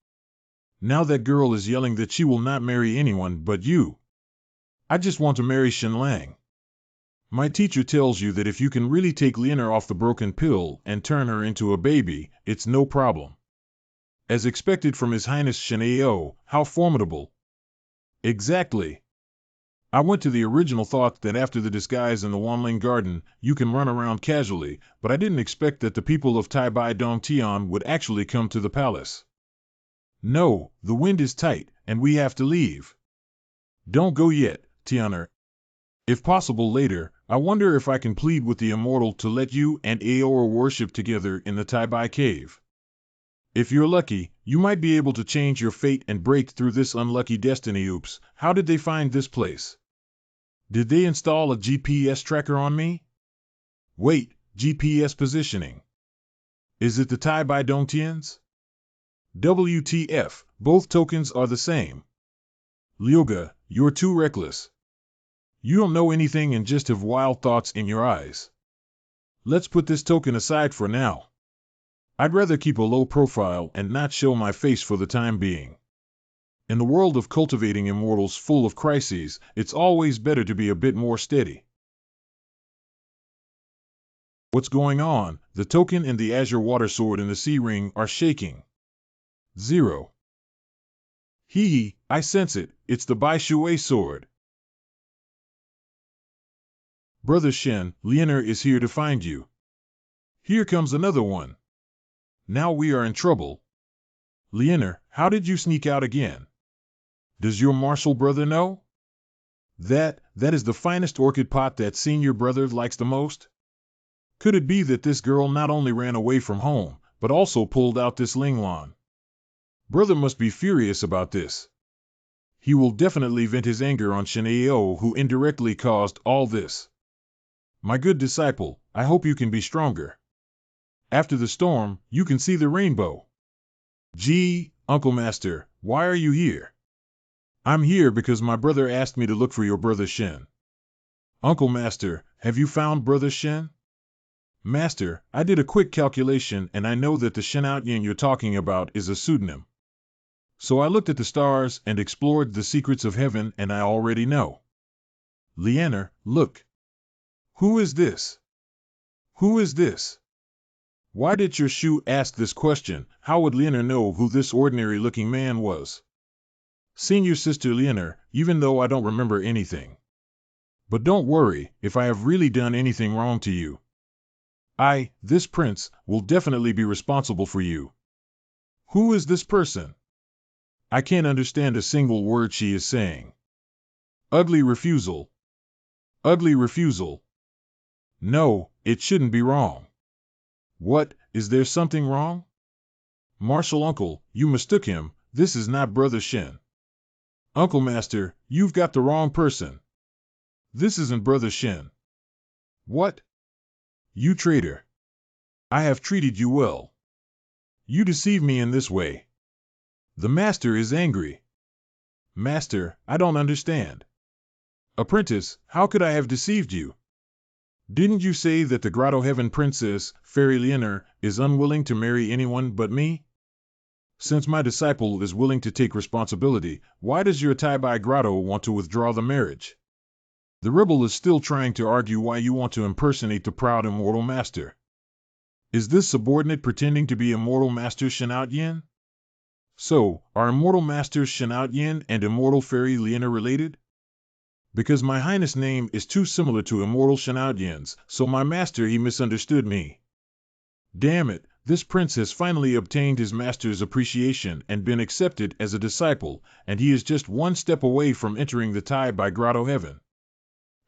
Now that girl is yelling that she will not marry anyone but you. I just want to marry Shenlang. My teacher tells you that if you can really take Lianer off the broken pill and turn her into a baby, it's no problem. As expected from His Highness Shenao, how formidable. Exactly. I went to the original thought that after the disguise in the Wanling Garden, you can run around casually, but I didn't expect that the people of Tai Bai Dong Tian would actually come to the palace. No, the wind is tight, and we have to leave. Don't go yet, Tianer. If possible later, I wonder if I can plead with the immortal to let you and Aora worship together in the Tai Bai Cave. If you're lucky, you might be able to change your fate and break through this unlucky destiny. Oops, how did they find this place? Did they install a GPS tracker on me? Wait, GPS positioning. Is it the Tai Bai Dongtians? WTF, both tokens are the same. Liuga, you're too reckless. You don't know anything and just have wild thoughts in your eyes. Let's put this token aside for now. I'd rather keep a low profile and not show my face for the time being. In the world of cultivating immortals full of crises, it's always better to be a bit more steady. What's going on? The token and the azure water sword in the sea ring are shaking. 0. Hee, I sense it, it's the Bai Shui sword. Brother Shen, Lianer is here to find you. Here comes another one. Now we are in trouble. Lianer, how did you sneak out again? Does your martial brother know? That is the finest orchid pot that senior brother likes the most? Could it be that this girl not only ran away from home, but also pulled out this Linglan? Brother must be furious about this. He will definitely vent his anger on Shenao, who indirectly caused all this. My good disciple, I hope you can be stronger. After the storm, you can see the rainbow. Gee, Uncle Master, why are you here? I'm here because my brother asked me to look for your brother Shen. Uncle Master, have you found brother Shen? Master, I did a quick calculation and I know that the Shen Outyin you're talking about is a pseudonym. So I looked at the stars and explored the secrets of heaven and I already know. Lianer, look. Who is this? Who is this? Why did your Shu ask this question? How would Lianer know who this ordinary-looking man was? Senior sister Lianer, even though I don't remember anything. But don't worry, if I have really done anything wrong to you, this prince, will definitely be responsible for you. Who is this person? I can't understand a single word she is saying. Ugly refusal. Ugly refusal. No, it shouldn't be wrong. What, is there something wrong? Martial uncle, you mistook him, this is not brother Shen. Uncle Master, you've got the wrong person. This isn't brother Shen. What? You traitor. I have treated you well. You deceive me in this way. The master is angry. Master, I don't understand. Apprentice, how could I have deceived you? Didn't you say that the Grotto Heaven Princess, Fairy Lianer, is unwilling to marry anyone but me? Since my disciple is willing to take responsibility, why does your Tai Bai Grotto want to withdraw the marriage? The rebel is still trying to argue why you want to impersonate the proud immortal master. Is this subordinate pretending to be immortal master Shenout Yin? So, are immortal masters Shenout Yin and immortal fairy Lianer related? Because my highness' name is too similar to immortal Shenoudian's, so my master he misunderstood me. Damn it, this prince has finally obtained his master's appreciation and been accepted as a disciple, and he is just one step away from entering the Tai Bai Grotto heaven.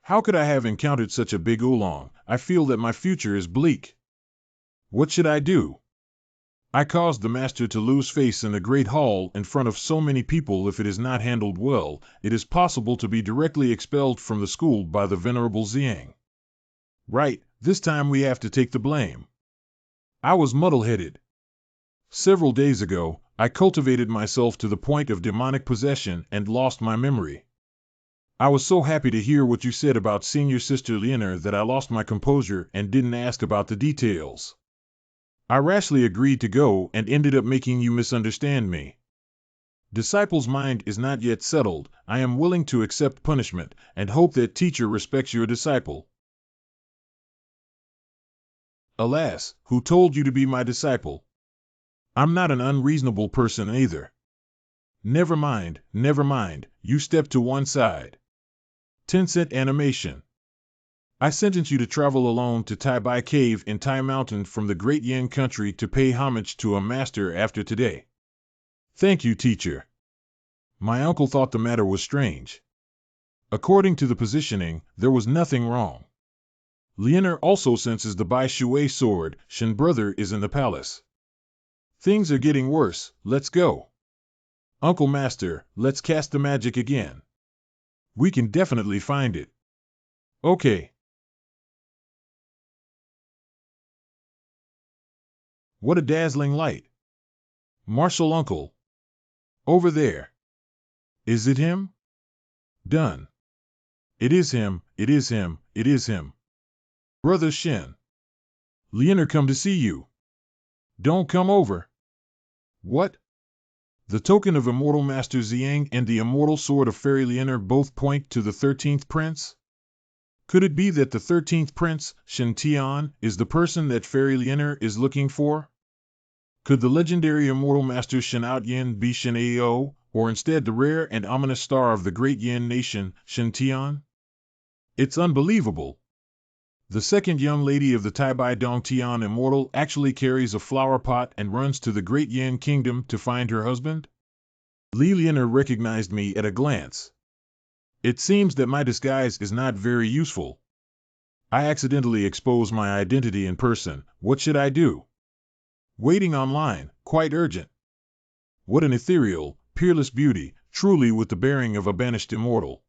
How could I have encountered such a big oolong? I feel that my future is bleak. What should I do? I caused the master to lose face in the great hall in front of so many people. If it is not handled well, it is possible to be directly expelled from the school by the venerable Xiang. Right, this time we have to take the blame. I was muddle-headed. Several days ago, I cultivated myself to the point of demonic possession and lost my memory. I was so happy to hear what you said about senior sister Lianer that I lost my composure and didn't ask about the details. I rashly agreed to go and ended up making you misunderstand me. Disciple's mind is not yet settled. I am willing to accept punishment and hope that teacher respects your disciple. Alas, who told you to be my disciple? I'm not an unreasonable person either. Never mind, you step to one side. 10-cent animation. I sentence you to travel alone to Tai Bai Cave in Tai Mountain from the Great Yin country to pay homage to a master after today. Thank you, teacher. My uncle thought the matter was strange. According to the positioning, there was nothing wrong. Lianer also senses the Bai Shui sword. Shen brother is in the palace. Things are getting worse, let's go. Uncle Master, let's cast the magic again. We can definitely find it. Okay. What a dazzling light. Martial uncle. Over there. Is it him? Done. It is him, it is him, it is him. Brother Shen. Lianer come to see you. Don't come over. What? The token of immortal Master Xiang and the immortal sword of Fairy Lianer both point to the 13th prince? Could it be that the 13th prince, Shen Tian, is the person that Fairy Lianer is looking for? Could the legendary immortal master Shen Outyin be Shen Ao, or instead the rare and ominous star of the great Yin nation, Shen Tian? It's unbelievable. The second young lady of the Tai Bai Dong Tian immortal actually carries a flower pot and runs to the great Yin kingdom to find her husband? Li Lianer recognized me at a glance. It seems that my disguise is not very useful. I accidentally exposed my identity in person. What should I do? Waiting online, quite urgent. What an ethereal, peerless beauty, truly with the bearing of a banished immortal.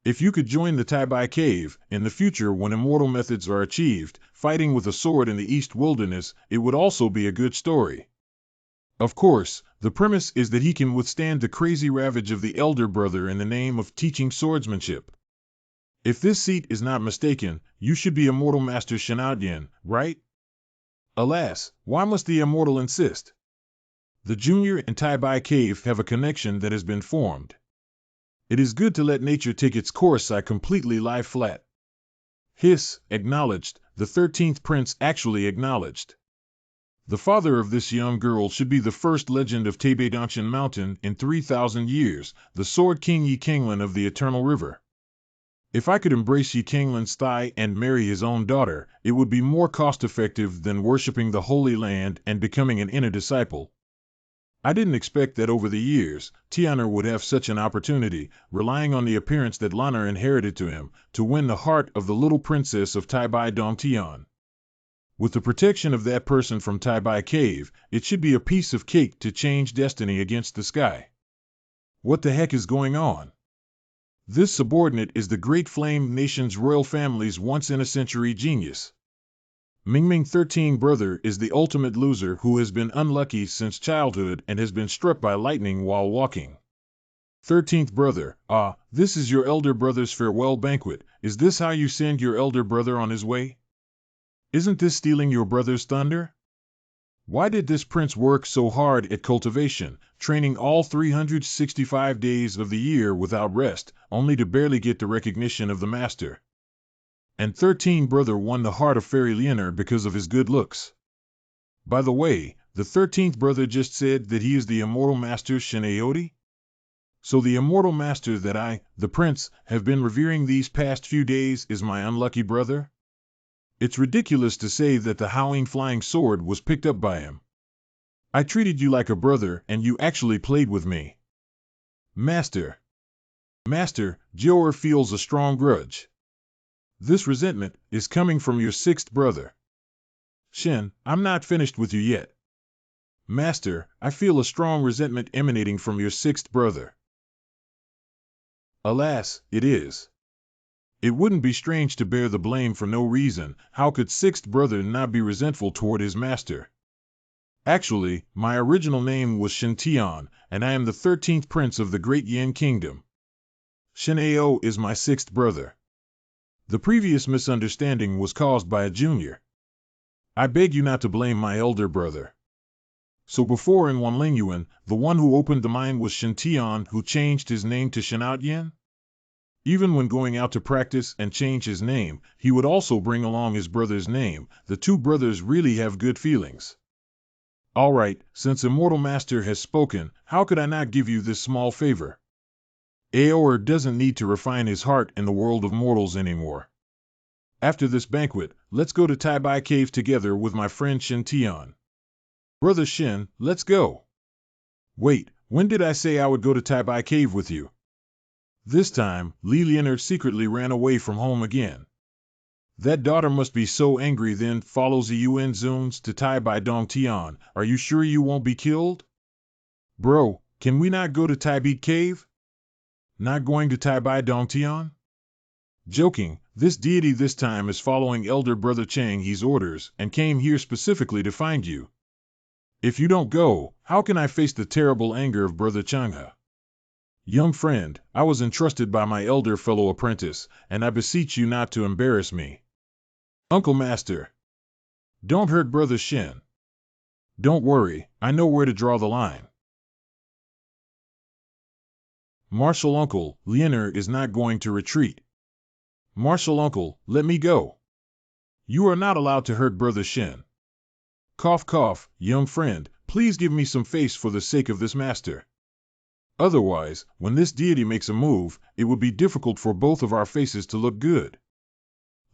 If you could join the Tai Bai Cave, in the future when immortal methods are achieved, fighting with a sword in the East Wilderness, it would also be a good story. Of course, the premise is that he can withstand the crazy ravage of the elder brother in the name of teaching swordsmanship. If this seat is not mistaken, you should be immortal Master Shen Outyin, right? Alas, why must the immortal insist? The Junior and Tai Bai Cave have a connection that has been formed. It is good to let nature take its course. I completely lie flat. Hiss, acknowledged, the 13th prince actually acknowledged. The father of this young girl should be the first legend of Taibeidanshan Mountain in 3,000 years, the Sword King Yi Kanglan of the Eternal River. If I could embrace Yi Kanglan's thigh and marry his own daughter, it would be more cost-effective than worshipping the Holy Land and becoming an inner disciple. I didn't expect that over the years, Tianer would have such an opportunity, relying on the appearance that Lana inherited to him, to win the heart of the little princess of Tai Bai Dong Tian. With the protection of that person from Tai Bai Cave, it should be a piece of cake to change destiny against the sky. What the heck is going on? This subordinate is the great Flame Nation's royal family's once-in-a-century genius. Mingming 13 brother is the ultimate loser who has been unlucky since childhood and has been struck by lightning while walking. 13th brother, this is your elder brother's farewell banquet. Is this how you send your elder brother on his way? Isn't this stealing your brother's thunder? Why did this prince work so hard at cultivation, training all 365 days of the year without rest, only to barely get the recognition of the master? And 13 brother won the heart of Fairy Lianer because of his good looks. By the way, the 13th brother just said that he is the immortal master Shen Aodi? So the immortal master that I, the prince, have been revering these past few days is my unlucky brother? It's ridiculous to say that the howling flying sword was picked up by him. I treated you like a brother and you actually played with me. Master. Master, Joer feels a strong grudge. This resentment is coming from your sixth brother. Shin, I'm not finished with you yet. Master, I feel a strong resentment emanating from your sixth brother. Alas, it is. It wouldn't be strange to bear the blame for no reason. How could sixth brother not be resentful toward his master? Actually, my original name was Shin Tian, and I am the 13th prince of the Great Yin Kingdom. Shin Ao is my sixth brother. The previous misunderstanding was caused by a junior. I beg you not to blame my elder brother. So before in Wanlingyuan, the one who opened the mine was Shin Tian, who changed his name to Shin Outyen? Even when going out to practice and change his name, he would also bring along his brother's name. The two brothers really have good feelings. All right, since Immortal Master has spoken, how could I not give you this small favor? Aoer doesn't need to refine his heart in the world of mortals anymore. After this banquet, let's go to Taibai Cave together with my friend Shin Tian. Brother Shin, let's go. Wait, when did I say I would go to Taibai Cave with you? This time, Li Lianer secretly ran away from home again. That daughter must be so angry then follows the Yuen Zuns to Taibai Dong Tian. Are you sure you won't be killed? Bro, can we not go to Taibei Cave? Not going to Taibai Dong Tian? Joking, this deity this time is following elder brother Chang He's orders and came here specifically to find you. If you don't go, how can I face the terrible anger of brother Changha? Young friend, I was entrusted by my elder fellow apprentice, and I beseech you not to embarrass me. Uncle Master. Don't hurt brother Shin. Don't worry, I know where to draw the line. Martial Uncle, Lianer is not going to retreat. Martial Uncle, let me go. You are not allowed to hurt brother Shin. Cough cough, young friend, please give me some face for the sake of this master. Otherwise, when this deity makes a move, it would be difficult for both of our faces to look good.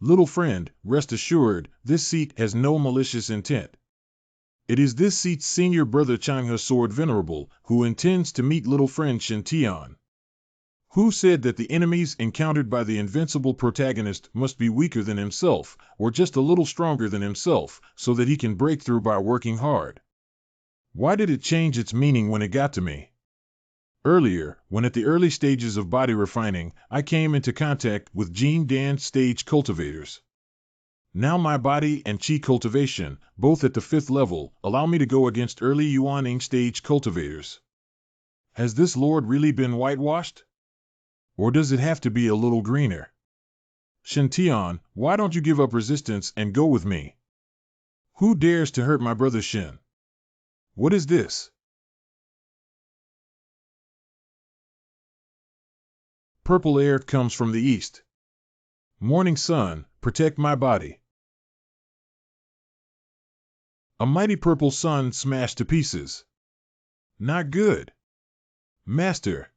Little friend, rest assured, this seat has no malicious intent. It is this seat's senior brother Changha Sword Venerable, who intends to meet little friend Shin Tian. Who said that the enemies encountered by the invincible protagonist must be weaker than himself, or just a little stronger than himself, so that he can break through by working hard? Why did it change its meaning when it got to me? Earlier, when at the early stages of body refining, I came into contact with Gene Dan stage cultivators. Now my body and chi cultivation, both at the 5th level, allow me to go against early Yuaning stage cultivators. Has this lord really been whitewashed? Or does it have to be a little greener? Shin Tian, why don't you give up resistance and go with me? Who dares to hurt my brother Shin? What is this? Purple air comes from the east. Morning sun, protect my body. A mighty purple sun smashed to pieces. Not good. Master.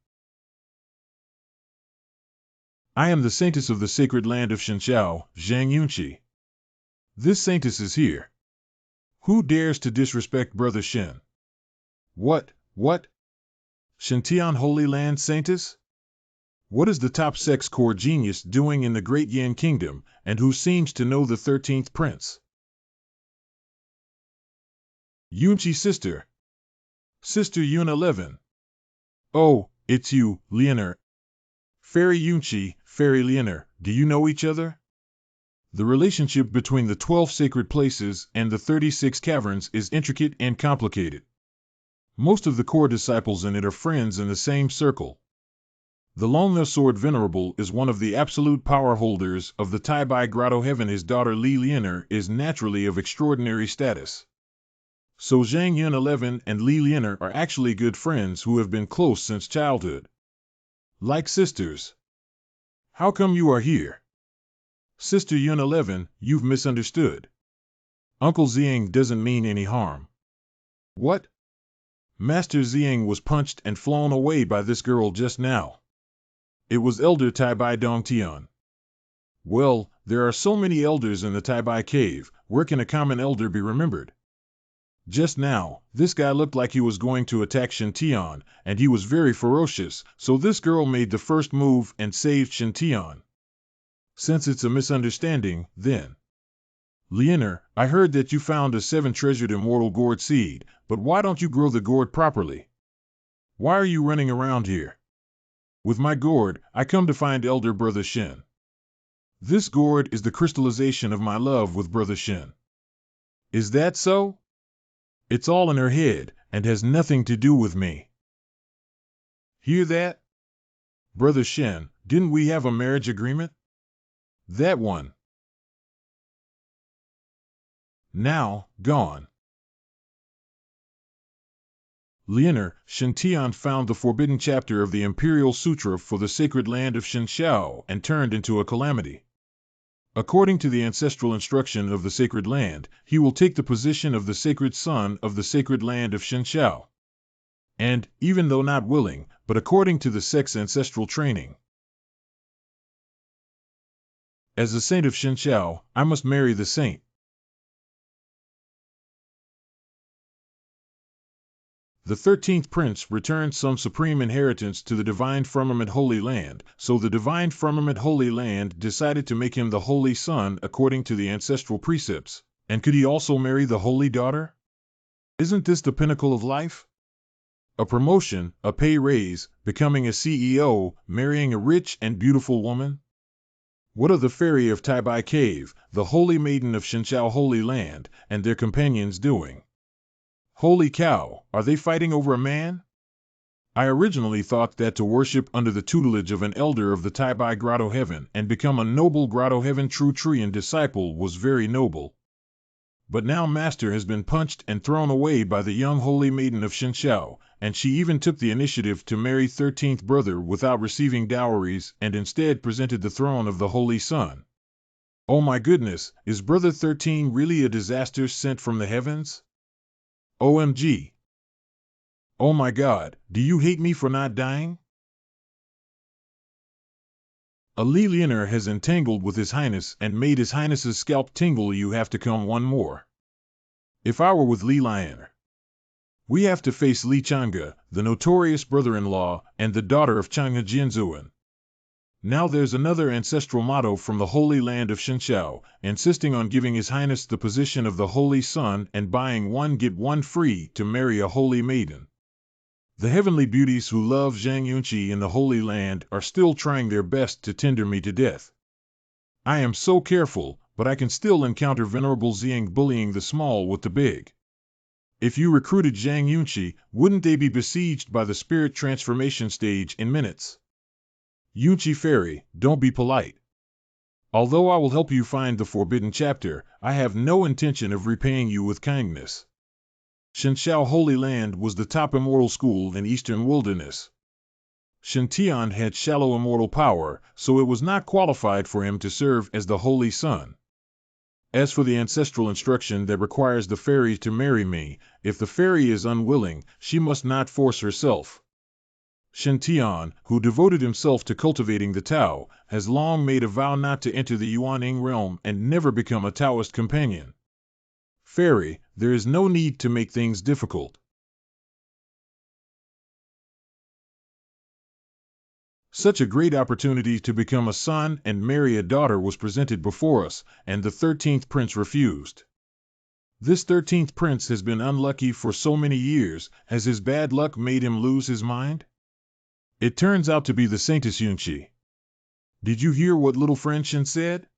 I am the saintess of the sacred land of Shenxiao, Zhang Yunqi. This saintess is here. Who dares to disrespect brother Shin? What? Shintian Holy Land Saintess? What is the top sex core genius doing in the Great Yin Kingdom, and who seems to know the 13th prince? Yunqi's sister. Sister Yun 11. Oh, it's you, Lianer. Fairy Yunqi, Fairy Lianer, do you know each other? The relationship between the 12 sacred places and the 36 caverns is intricate and complicated. Most of the core disciples in it are friends in the same circle. The Longna Sword Venerable is one of the absolute power holders of the Taibai Grotto Heaven. His daughter Li Lianer is naturally of extraordinary status. So Zhang Yun 11 and Li Lianer are actually good friends who have been close since childhood. Like sisters. How come you are here? Sister Yun 11, you've misunderstood. Uncle Xiang doesn't mean any harm. What? Master Ziyang was punched and flown away by this girl just now. It was Elder Taibai Dongtian. Well, there are so many elders in the Taibai cave, where can a common elder be remembered? Just now, this guy looked like he was going to attack Shintian, and he was very ferocious, so this girl made the first move and saved Shintian. Since it's a misunderstanding, then. Lianer, I heard that you found a 7-treasured immortal gourd seed, but why don't you grow the gourd properly? Why are you running around here? With my gourd, I come to find Elder Brother Shin. This gourd is the crystallization of my love with Brother Shin. Is that so? It's all in her head, and has nothing to do with me. Hear that? Brother Shin, didn't we have a marriage agreement? That one. Now, gone. Lianer, Shintian found the forbidden chapter of the Imperial Sutra for the sacred land of Shinxiao and turned into a calamity. According to the ancestral instruction of the sacred land, he will take the position of the sacred son of the sacred land of Shinxiao. And, even though not willing, but according to the sect's ancestral training, as a saint of Shinxiao, I must marry the saint. The 13th prince returned some supreme inheritance to the Divine Firmament Holy Land, so the Divine Firmament Holy Land decided to make him the Holy Son according to the ancestral precepts. And could he also marry the Holy Daughter? Isn't this the pinnacle of life? A promotion, a pay raise, becoming a CEO, marrying a rich and beautiful woman? What are the Fairy of Taibai Cave, the Holy Maiden of Shinxiao Holy Land, and their companions doing? Holy cow, are they fighting over a man? I originally thought that to worship under the tutelage of an elder of the Taibai Grotto Heaven and become a noble Grotto Heaven true Treant disciple was very noble. But now Master has been punched and thrown away by the young Holy Maiden of Shinxiao, and she even took the initiative to marry 13th brother without receiving dowries and instead presented the throne of the Holy Son. Oh my goodness, is Brother 13 really a disaster sent from the heavens? OMG. Oh my God, do you hate me for not dying? A Lianer has entangled with His Highness and made His Highness's scalp tingle. You have to come one more. If I were with Lianer. We have to face Li Chang'e, the notorious brother-in-law, and the daughter of Chang'e Jianzuan. Now there's another ancestral motto from the Holy Land of Shinxiao, insisting on giving His Highness the position of the Holy Son and buying one get one free to marry a holy maiden. The heavenly beauties who love Zhang Yunqi in the Holy Land are still trying their best to tender me to death. I am so careful, but I can still encounter Venerable Ziyang bullying the small with the big. If you recruited Zhang Yunqi, wouldn't they be besieged by the spirit transformation stage in minutes? Yunqi Fairy, don't be polite. Although I will help you find the forbidden chapter, I have no intention of repaying you with kindness. Shinxiao Holy Land was the top immortal school in Eastern Wilderness. Shintian had shallow immortal power, so it was not qualified for him to serve as the Holy Son. As for the ancestral instruction that requires the fairy to marry me, if the fairy is unwilling, she must not force herself. Shintian, who devoted himself to cultivating the Tao, has long made a vow not to enter the Yuaning realm and never become a Taoist companion. Fairy, there is no need to make things difficult. Such a great opportunity to become a son and marry a daughter was presented before us, and the 13th prince refused. This 13th prince has been unlucky for so many years. Has his bad luck made him lose his mind? It turns out to be the Saintess Yunqi. Did you hear what little friend Shin said?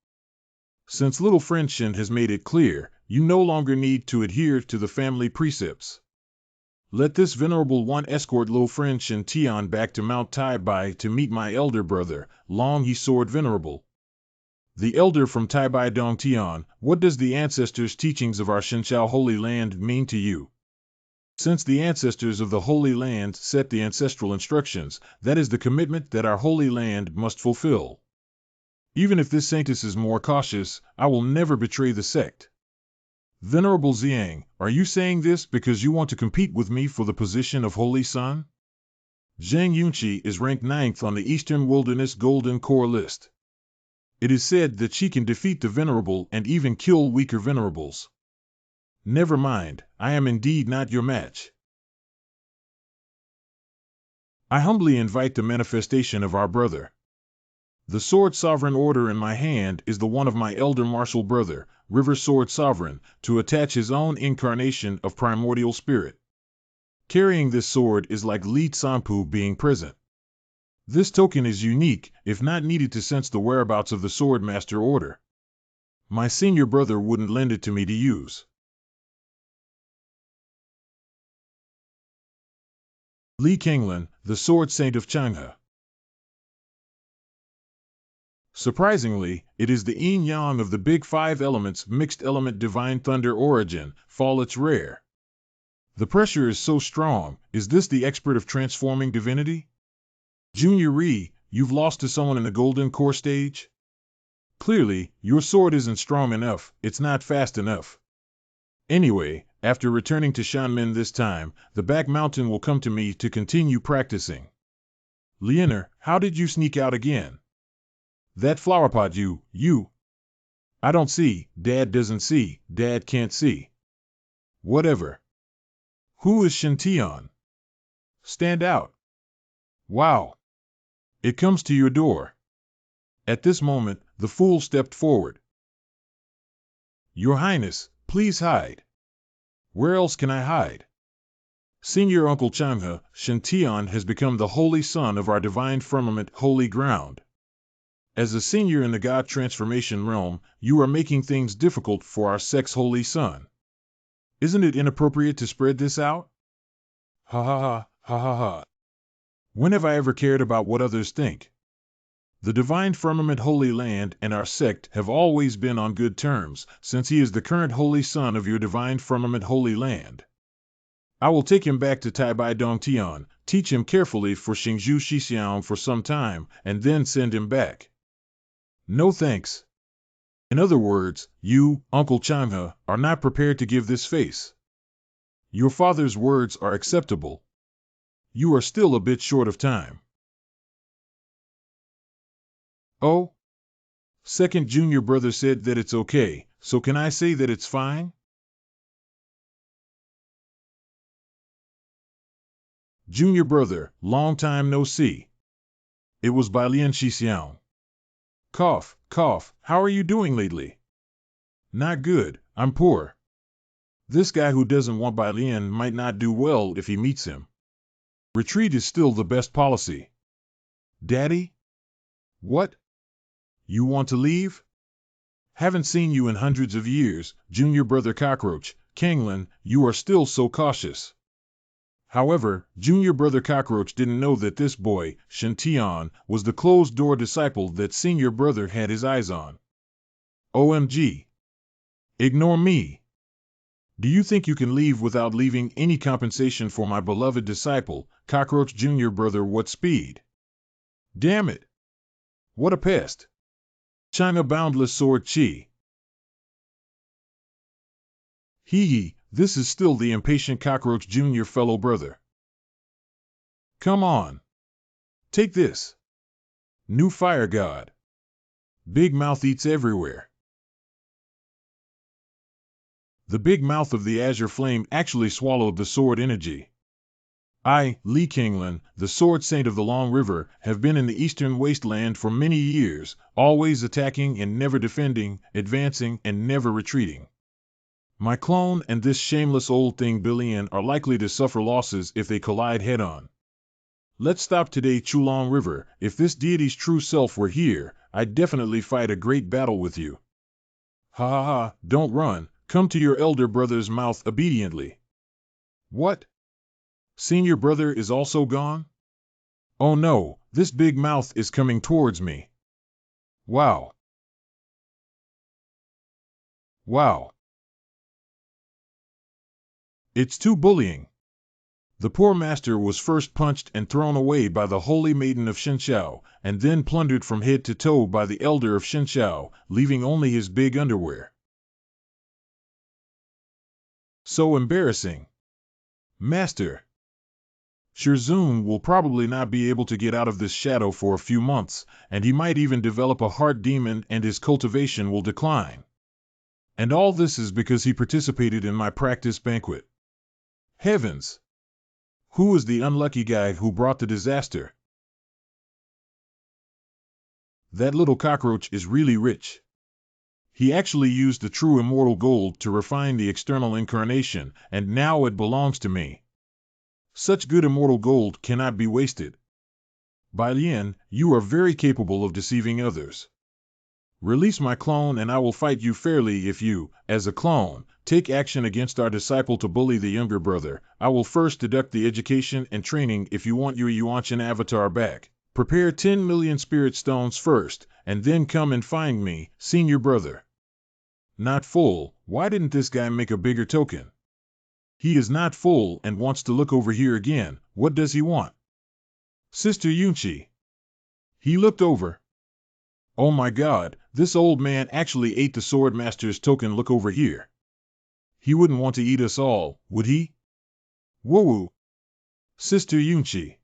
Since little friend Shin has made it clear, you no longer need to adhere to the family precepts. Let this venerable one escort little friend Shin Tian back to Mount Taibai to meet my elder brother, long he soared venerable. The elder from Taibai Dong Tian, what does the ancestors' teachings of our Shinxiao Holy Land mean to you? Since the ancestors of the Holy Land set the ancestral instructions, that is the commitment that our Holy Land must fulfill. Even if this saintess is more cautious, I will never betray the sect. Venerable Xiang, are you saying this because you want to compete with me for the position of Holy Son? Zhang Yunqi is ranked 9th on the Eastern Wilderness Golden Core list. It is said that she can defeat the Venerable and even kill weaker Venerables. Never mind, I am indeed not your match. I humbly invite the manifestation of our brother. The Sword Sovereign Order in my hand is the one of my elder martial brother, River Sword Sovereign, to attach his own incarnation of primordial spirit. Carrying this sword is like Li Sanpu being present. This token is unique, if not needed to sense the whereabouts of the Sword Master Order. My senior brother wouldn't lend it to me to use. Li Kinglan, the Sword Saint of Changhe. Surprisingly, it is the yin-yang of the big five elements mixed element divine thunder origin, fall it's rare. The pressure is so strong, is this the expert of transforming divinity? Junior Ri, you've lost to someone in the golden core stage? Clearly, your sword isn't strong enough, it's not fast enough. Anyway, after returning to Shanmen this time, the back mountain will come to me to continue practicing. Lianer, how did you sneak out again? That flowerpot you. I don't see, Dad doesn't see, Dad can't see. Whatever. Who is Shintian? Stand out. Wow. It comes to your door. At this moment, the fool stepped forward. Your Highness, please hide. Where else can I hide? Senior Uncle Changhe, Shintian has become the holy son of our divine firmament, holy ground. As a senior in the God transformation realm, you are making things difficult for our sex holy son. Isn't it inappropriate to spread this out? Ha ha ha, ha ha ha. When have I ever cared about what others think? The divine firmament Holy Land and our sect have always been on good terms, since he is the current holy son of your divine firmament Holy Land. I will take him back to Taibai Dongtian, teach him carefully for Xingzhu Shixiang for some time, and then send him back. No thanks. In other words, you, Uncle Changhe, are not prepared to give this face. Your father's words are acceptable. You are still a bit short of time. Oh? Second junior brother said that it's okay, so can I say that it's fine? Junior brother, long time no see. It was by Lian Shixiang. Cough, cough, how are you doing lately? Not good, I'm poor. This guy who doesn't want Bai Lian might not do well if he meets him. Retreat is still the best policy. Daddy? What? You want to leave? Haven't seen you in hundreds of years, junior brother Cockroach, Kanglan, you are still so cautious. However, junior brother Cockroach didn't know that this boy, Shintian, was the closed-door disciple that senior brother had his eyes on. OMG. Ignore me. Do you think you can leave without leaving any compensation for my beloved disciple, Cockroach junior brother? What speed? Damn it. What a pest. China boundless sword chi. Hee, this is still the impatient Cockroach junior fellow brother. Come on. Take this. New fire god. Big mouth eats everywhere. The big mouth of the azure flame actually swallowed the sword energy. I, Li Kinglan, the sword saint of the Long River, have been in the eastern wasteland for many years, always attacking and never defending, advancing and never retreating. My clone and this shameless old thing Billion are likely to suffer losses if they collide head-on. Let's stop today, Chulong River. If this deity's true self were here, I'd definitely fight a great battle with you. Ha ha ha, don't run, come to your elder brother's mouth obediently. What? Senior brother is also gone? Oh no, this big mouth is coming towards me. Wow. Wow. It's too bullying. The poor master was first punched and thrown away by the holy maiden of Shinshao, and then plundered from head to toe by the elder of Shinshao, leaving only his big underwear. So embarrassing. Master. Shirzun will probably not be able to get out of this shadow for a few months, and he might even develop a heart demon and his cultivation will decline. And all this is because he participated in my practice banquet. Heavens! Who is the unlucky guy who brought the disaster? That little cockroach is really rich. He actually used the true immortal gold to refine the external incarnation, and now it belongs to me. Such good immortal gold cannot be wasted. Bai Lian, you are very capable of deceiving others. Release my clone and I will fight you fairly if you, as a clone, take action against our disciple to bully the younger brother. I will first deduct the education and training if you want your Yuanchan avatar back. Prepare 10 million spirit stones first, and then come and find me, senior brother. Not full, why didn't this guy make a bigger token? He is not full and wants to look over here again. What does he want? Sister Yunchi. He looked over. Oh my God, this old man actually ate the sword master's token. Look over here. He wouldn't want to eat us all, would he? Whoa! Sister Yunchi.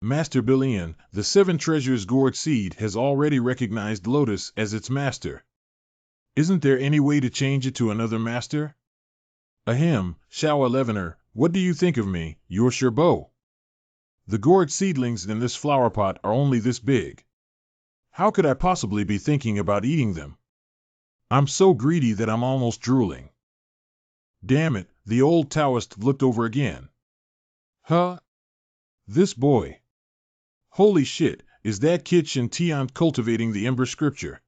Master Bilian, the Seven Treasures gourd seed has already recognized Lotus as its master. Isn't there any way to change it to another master? Ahem, Shao 11er, what do you think of me, your Sherbo? The gourd seedlings in this flower pot are only this big. How could I possibly be thinking about eating them? I'm so greedy that I'm almost drooling. Damn it, the old Taoist looked over again. Huh? This boy. Holy shit, is that kid Shintian cultivating the Ember Scripture?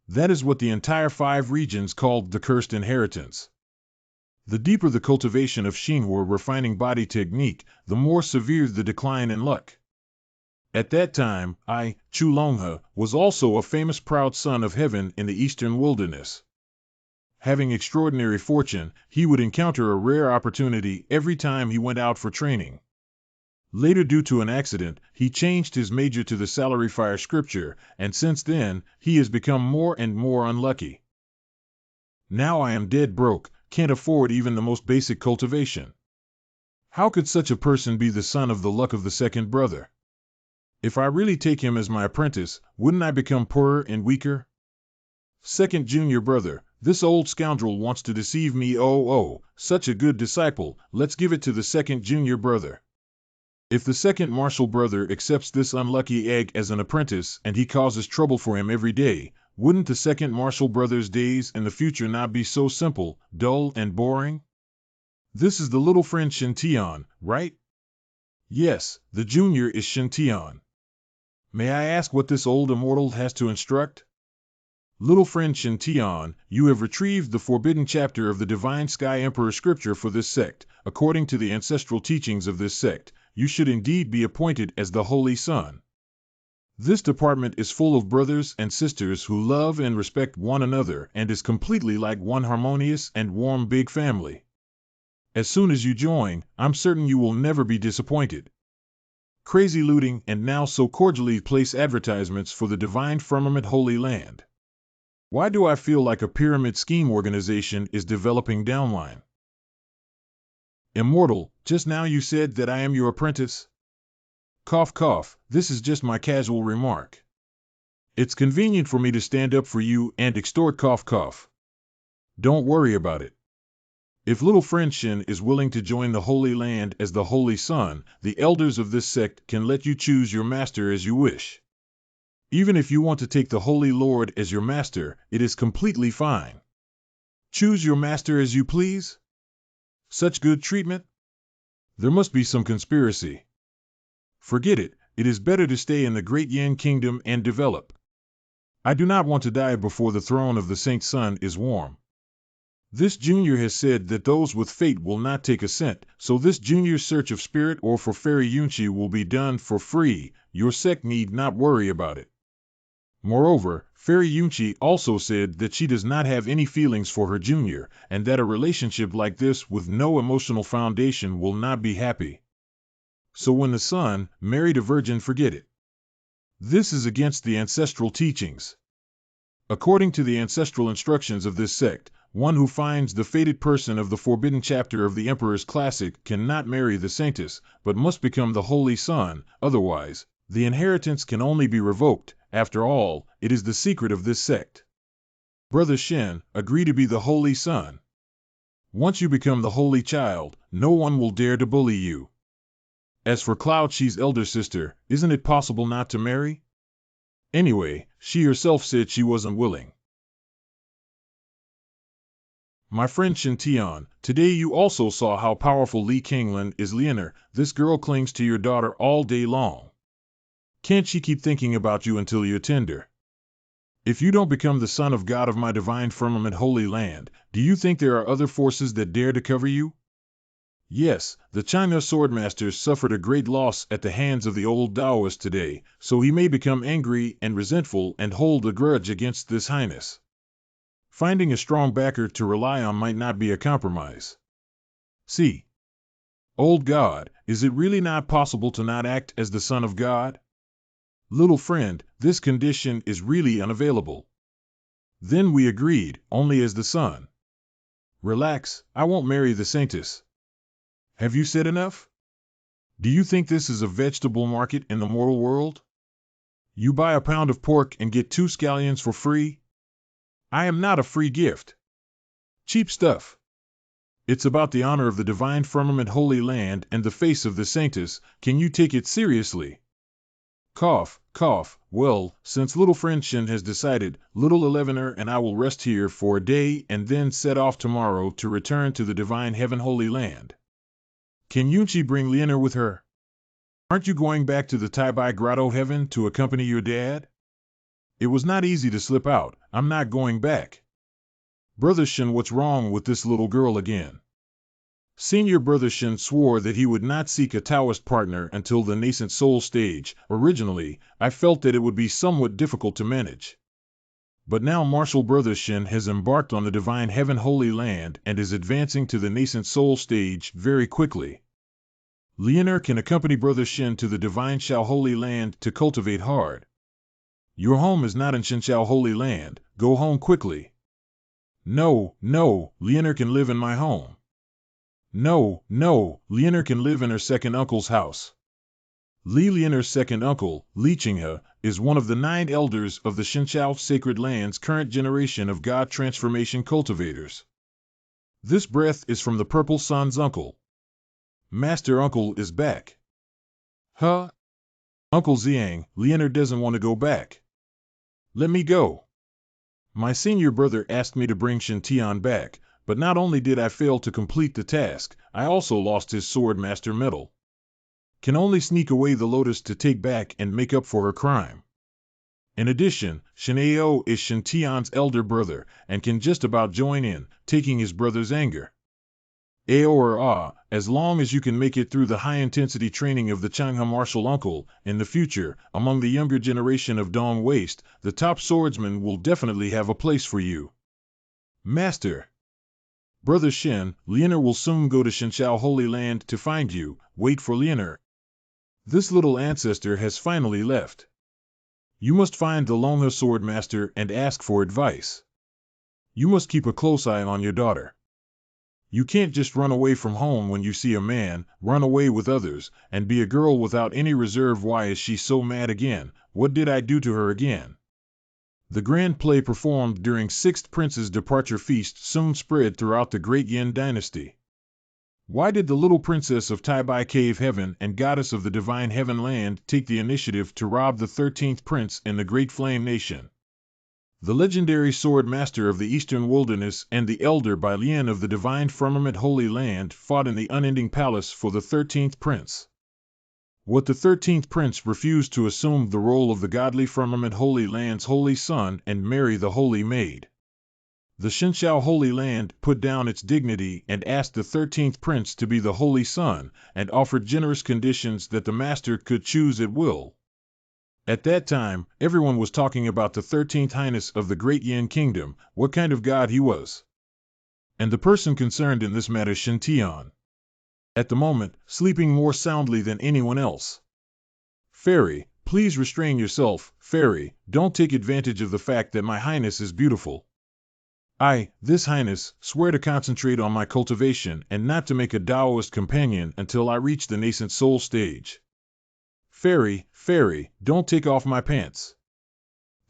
That is what the entire 5 regions called the Cursed Inheritance. The deeper the cultivation of Xinhua refining body technique, the more severe the decline in luck. At that time, I, Chu Longhe, was also a famous proud son of heaven in the eastern wilderness. Having extraordinary fortune, he would encounter a rare opportunity every time he went out for training. Later, due to an accident, he changed his major to the Salary Fire Scripture, and since then, he has become more and more unlucky. Now I am dead broke, can't afford even the most basic cultivation. How could such a person be the son of the luck of the second brother? If I really take him as my apprentice, wouldn't I become poorer and weaker? Second junior brother, this old scoundrel wants to deceive me. Oh, such a good disciple, let's give it to the second junior brother. If the second martial brother accepts this unlucky egg as an apprentice and he causes trouble for him every day, wouldn't the second martial brother's days in the future not be so simple, dull, and boring? This is the little friend Shintian, right? Yes, the junior is Shintian. May I ask what this old immortal has to instruct? Little friend Shintian, you have retrieved the forbidden chapter of the Divine Sky Emperor Scripture for this sect. According to the ancestral teachings of this sect, you should indeed be appointed as the Holy Son. This department is full of brothers and sisters who love and respect one another and is completely like one harmonious and warm big family. As soon as you join, I'm certain you will never be disappointed. Crazy looting and now so cordially place advertisements for the Divine Firmament Holy Land. Why do I feel like a pyramid scheme organization is developing downline? Immortal, just now you said that I am your apprentice? Cough cough, this is just my casual remark. It's convenient for me to stand up for you and extort cough cough. Don't worry about it. If little friend Shin is willing to join the Holy Land as the Holy Son, the elders of this sect can let you choose your master as you wish. Even if you want to take the Holy Lord as your master, it is completely fine. Choose your master as you please? Such good treatment? There must be some conspiracy. Forget it, it is better to stay in the great Yan kingdom and develop. I do not want to die before the throne of the Saint Sun is warm. This junior has said that those with fate will not take a cent, so this junior's search of spirit or for Fairy Yunchi will be done for free. Your sect need not worry about it. Moreover, Fairy Yunchi also said that she does not have any feelings for her junior, and that a relationship like this with no emotional foundation will not be happy. So when the son married a virgin, forget it. This is against the ancestral teachings. According to the ancestral instructions of this sect, one who finds the fated person of the forbidden chapter of the Emperor's Classic cannot marry the Saintess, but must become the Holy Son, otherwise, the inheritance can only be revoked. After all, it is the secret of this sect. Brother Shen, agree to be the Holy Son. Once you become the Holy Child, no one will dare to bully you. As for Cloud Chi's elder sister, isn't it possible not to marry? Anyway, she herself said she wasn't willing. My friend Shin Tian, today you also saw how powerful Li Kinglan is. Lianer, this girl clings to your daughter all day long. Can't she keep thinking about you until you attend her? If you don't become the son of God of my divine firmament holy land, do you think there are other forces that dare to cover you? Yes, the China swordmaster suffered a great loss at the hands of the old Taoist today, so he may become angry and resentful and hold a grudge against this highness. Finding a strong backer to rely on might not be a compromise. See. Old God, is it really not possible to not act as the Son of God? Little friend, this condition is really unavailable. Then we agreed, only as the Son. Relax, I won't marry the Saintess. Have you said enough? Do you think this is a vegetable market in the moral world? You buy a pound of pork and get 2 scallions for free? I am not a free gift. Cheap stuff. It's about the honor of the divine firmament holy land and the face of the Saintess. Can you take it seriously? Cough, cough. Well, since little friend Shin has decided, little Elevener and I will rest here for a day and then set off tomorrow to return to the divine heaven holy land. Can Yunchi bring Lianer with her? Aren't you going back to the Taibai Grotto heaven to accompany your dad? It was not easy to slip out. I'm not going back. Brother Shin, what's wrong with this little girl again? Senior Brother Shin swore that he would not seek a Taoist partner until the nascent soul stage. Originally, I felt that it would be somewhat difficult to manage. But now Martial Brother Shin has embarked on the divine heaven holy land and is advancing to the nascent soul stage very quickly. Lianer can accompany Brother Shin to the divine Shao holy land to cultivate hard. Your home is not in Shinshao holy land. Go home quickly. No, Lianer can live in my home. No, Lianer can live in her second uncle's house. Li Lianer's second uncle, Li Qinghe, is one of the 9 elders of the Shinshao sacred land's current generation of God transformation cultivators. This breath is from the Purple Sun's uncle. Master Uncle is back. Huh? Uncle Xiang, Lianer doesn't want to go back. Let me go. My senior brother asked me to bring Shin Tian back, but not only did I fail to complete the task, I also lost his sword master medal. Can only sneak away the lotus to take back and make up for her crime. In addition, Shin Ao is Shin Tian's elder brother and can just about join in, taking his brother's anger. Ao or Ah, as long as you can make it through the high-intensity training of the Changhe martial uncle, in the future, among the younger generation of Dong Waste, the top swordsman will definitely have a place for you. Master. Brother Shin, Lianer will soon go to Shinshao Holy Land to find you. Wait for Lianer. This little ancestor has finally left. You must find the Longhe swordmaster and ask for advice. You must keep a close eye on your daughter. You can't just run away from home when you see a man, run away with others, and be a girl without any reserve. Why is she so mad again? What did I do to her again? The grand play performed during 6th Prince's departure feast soon spread throughout the Great Yin dynasty. Why did the little princess of Taibai Cave Heaven and goddess of the divine heaven land take the initiative to rob the 13th prince in the Great Flame Nation? The legendary sword master of the Eastern Wilderness and the elder Bai Lian of the divine firmament Holy Land fought in the unending palace for the 13th prince. What the 13th prince refused to assume the role of the godly firmament Holy Land's holy son and marry the holy maid. The Shinshao Holy Land put down its dignity and asked the 13th prince to be the holy son and offered generous conditions that the master could choose at will. At that time, everyone was talking about the 13th highness of the Great Yin Kingdom, what kind of god he was. And the person concerned in this matter, Shin Tian. At the moment, sleeping more soundly than anyone else. Fairy, Please restrain yourself, fairy, don't take advantage of the fact that my highness is beautiful. This highness, swear to concentrate on my cultivation and not to make a Taoist companion until I reach the nascent soul stage. Fairy, don't take off my pants.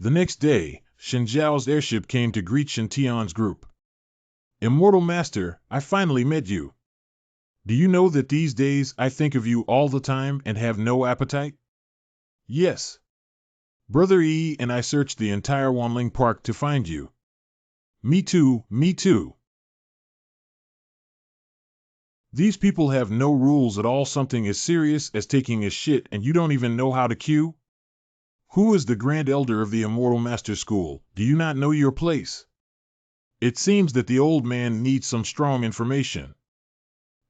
The next day, Shen Zhao's airship came to greet Shen Tian's group. Immortal Master, I finally met you. Do you know that these days I think of you all the time and have no appetite? Yes. Brother Yi and I searched the entire Wanling Park to find you. Me too. These people have no rules at all. Something as serious as taking a shit and you don't even know how to queue? Who is the Grand Elder of the Immortal Master School? Do you not know your place? It seems that the old man needs some strong information.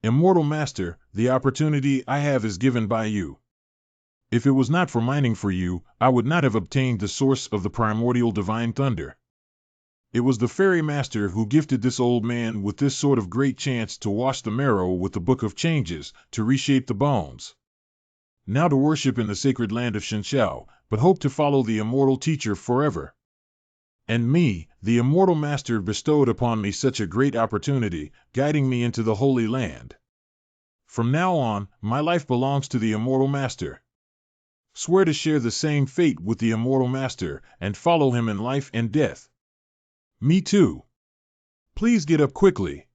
Immortal Master, the opportunity I have is given by you. If it was not for mining for you, I would not have obtained the source of the primordial divine thunder. It was the fairy master who gifted this old man with this sort of great chance to wash the marrow with the book of changes, to reshape the bones. Now to worship in the sacred land of Shenxiao, but hope to follow the immortal teacher forever. And me, the immortal master bestowed upon me such a great opportunity, guiding me into the holy land. From now on, my life belongs to the immortal master. Swear to share the same fate with the immortal master, and follow him in life and death. Me too. Please get up quickly.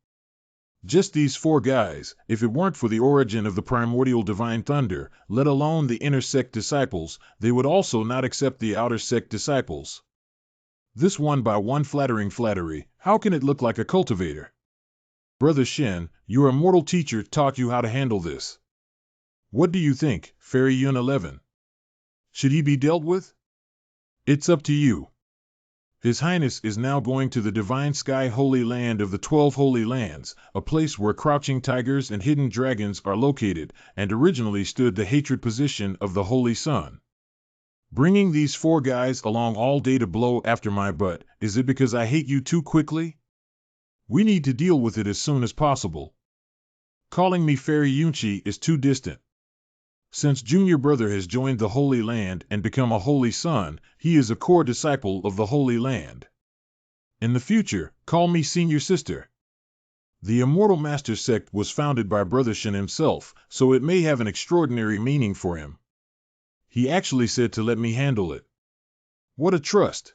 Just these 4 guys, if it weren't for the origin of the primordial divine thunder, let alone the inner sect disciples, they would also not accept the outer sect disciples. This one by one flattering flattery, how can it look like a cultivator? Brother Shen, your immortal teacher taught you how to handle this. What do you think, Fairy Yun 11? Should he be dealt with? It's up to you. His Highness is now going to the divine sky holy land of the 12 holy lands, a place where crouching tigers and hidden dragons are located, and originally stood the hatred position of the holy sun. Bringing these 4 guys along all day to blow after my butt, is it because I hate you too quickly? We need to deal with it as soon as possible. Calling me Fairy Yunchi is too distant. Since Junior Brother has joined the Holy Land and become a Holy Son, he is a core disciple of the Holy Land. In the future, call me Senior Sister. The Immortal Master Sect was founded by Brother Shen himself, so it may have an extraordinary meaning for him. He actually said to let me handle it. What a trust!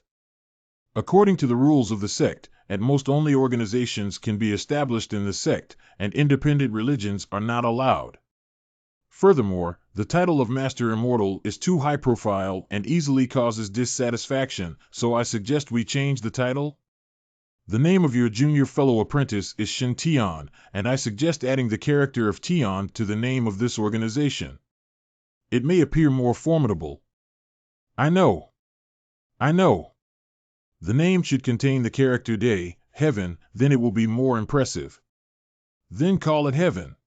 According to the rules of the sect, at most only organizations can be established in the sect, and independent religions are not allowed. Furthermore, the title of Master Immortal is too high profile and easily causes dissatisfaction, so I suggest we change the title. The name of your junior fellow apprentice is Shen Tian, and I suggest adding the character of Tian to the name of this organization. It may appear more formidable. I know. The name should contain the character Day, Heaven, then it will be more impressive. Then call it Heaven.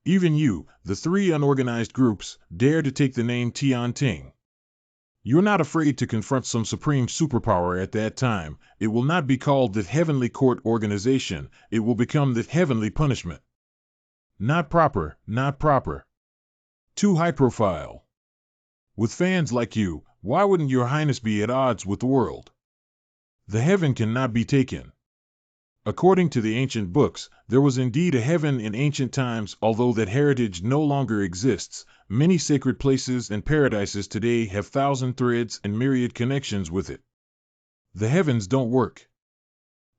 Even you, the 3 unorganized groups, dare to take the name Tian Ting. You're not afraid to confront some supreme superpower at that time. It will not be called the Heavenly Court Organization, it will become the Heavenly Punishment. Not proper. Too high profile. With fans like you, why wouldn't your highness be at odds with the world? The heaven cannot be taken. According to the ancient books, there was indeed a heaven in ancient times, although that heritage no longer exists. Many sacred places and paradises today have 1,000 threads and myriad connections with it. The heavens don't work.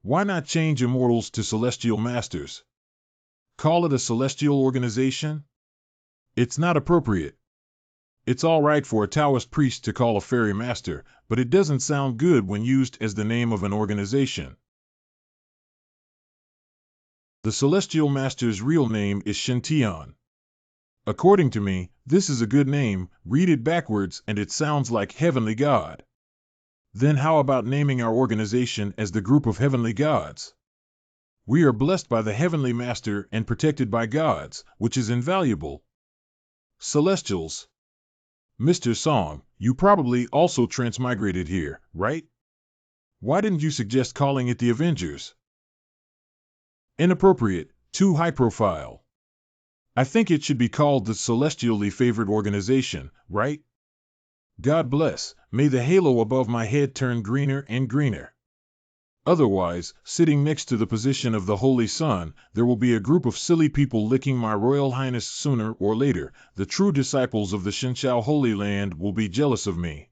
Why not change immortals to celestial masters? Call it a celestial organization? It's not appropriate. It's all right for a Taoist priest to call a fairy master, but it doesn't sound good when used as the name of an organization. The Celestial Master's real name is Shen Tian. According to me, this is a good name. Read it backwards and it sounds like Heavenly God. Then how about naming our organization as the Group of Heavenly Gods? We are blessed by the Heavenly Master and protected by gods, which is invaluable. Celestials. Mr. Song, you probably also transmigrated here, right? Why didn't you suggest calling it the Avengers? Inappropriate, too high profile. I think it should be called the Celestially Favored Organization, right? God bless, may the halo above my head turn greener and greener. Otherwise, sitting next to the position of the Holy Sun, there will be a group of silly people licking my Royal Highness sooner or later. The true disciples of the Shinshao Holy Land will be jealous of me.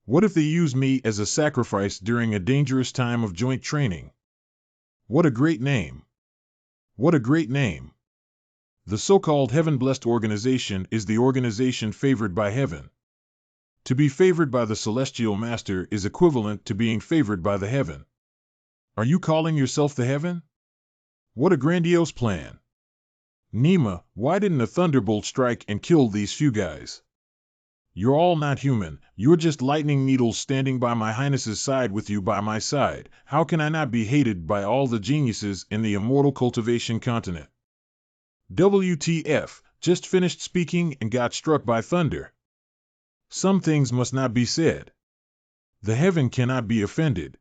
What if they use me as a sacrifice during a dangerous time of joint training? What a great name! What a great name! The so-called heaven-blessed organization is the organization favored by heaven. To be favored by the celestial master is equivalent to being favored by the heaven. Are you calling yourself the heaven? What a grandiose plan! Nima, why didn't a thunderbolt strike and kill these few guys? You're all not human, you're just lightning needles standing by my highness's side with you by my side. How can I not be hated by all the geniuses in the immortal cultivation continent? WTF, just finished speaking and got struck by thunder. Some things must not be said. The heaven cannot be offended.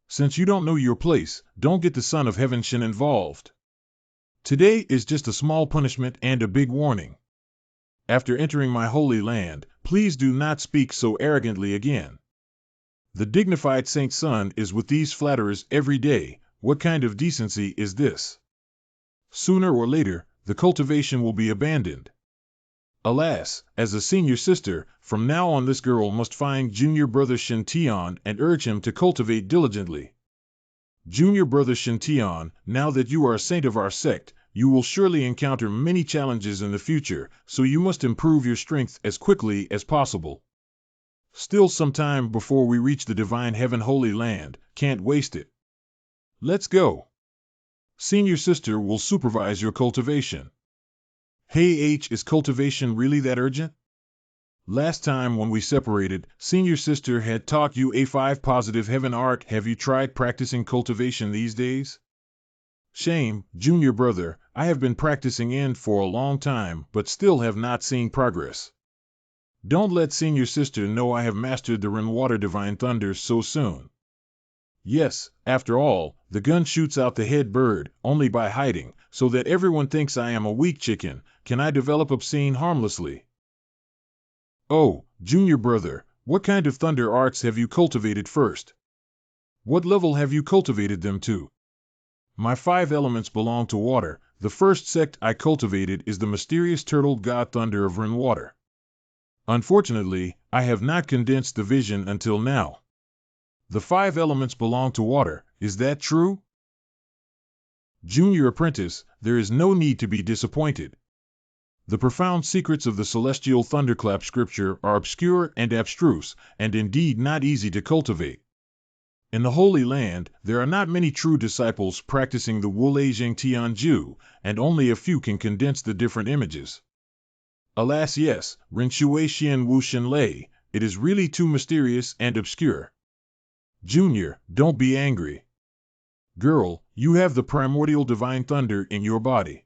Since you don't know your place, don't get the Son of Heaven Shin involved. Today is just a small punishment and a big warning. After entering my holy land, please do not speak so arrogantly again. The dignified Saint Son is with these flatterers every day. What kind of decency is this? Sooner or later, the cultivation will be abandoned. Alas, as a senior sister, from now on this girl must find junior brother Shin Tian and urge him to cultivate diligently. Junior brother Shin Tian, now that you are a saint of our sect, you will surely encounter many challenges in the future, so you must improve your strength as quickly as possible. Still some time before we reach the divine heaven holy land, can't waste it. Let's go. Senior sister will supervise your cultivation. Hey H, is cultivation really that urgent? Last time when we separated, senior sister had taught you A5 positive heaven art. Have you tried practicing cultivation these days? Shame, junior brother, I have been practicing N for a long time, but still have not seen progress. Don't let senior sister know I have mastered the Rainwater Divine Thunder so soon. Yes, after all, the gun shoots out the head bird, only by hiding, so that everyone thinks I am a weak chicken. Can I develop obscene harmlessly? Oh, junior brother, what kind of thunder arts have you cultivated first? What level have you cultivated them to? My 5 elements belong to water. The first sect I cultivated is the mysterious turtle god thunder of Rainwater. Unfortunately, I have not condensed the vision until now. The 5 elements belong to water, is that true? Junior apprentice, there is no need to be disappointed. The profound secrets of the celestial thunderclap scripture are obscure and abstruse, and indeed not easy to cultivate. In the Holy Land, there are not many true disciples practicing the Wulei Zheng Tianju, and only a few can condense the different images. Alas yes, Rinshui Xian Wu Shin Lei, it is really too mysterious and obscure. Junior, don't be angry. Girl, you have the primordial divine thunder in your body.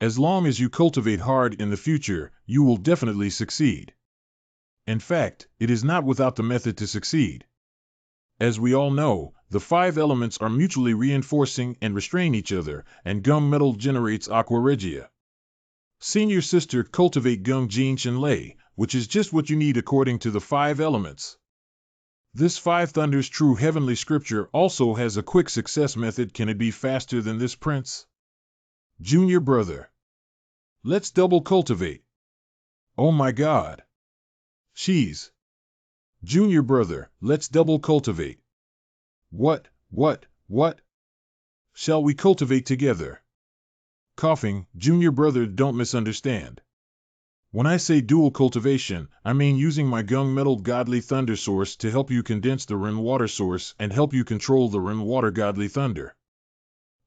As long as you cultivate hard in the future, you will definitely succeed. In fact, it is not without the method to succeed. As we all know, the 5 elements are mutually reinforcing and restrain each other, and gung metal generates aqua regia. Senior sister, cultivate gung jin shin lei, which is just what you need according to the 5 elements. This 5 Thunders true heavenly scripture also has a quick success method. Can it be faster than this, Prince? Junior brother. Let's double cultivate. Oh my God. Cheese. Junior brother, let's double cultivate. What? Shall we cultivate together? Coughing, junior brother, don't misunderstand. When I say dual cultivation, I mean using my gung metal godly thunder source to help you condense the Rainwater source and help you control the Rainwater godly thunder.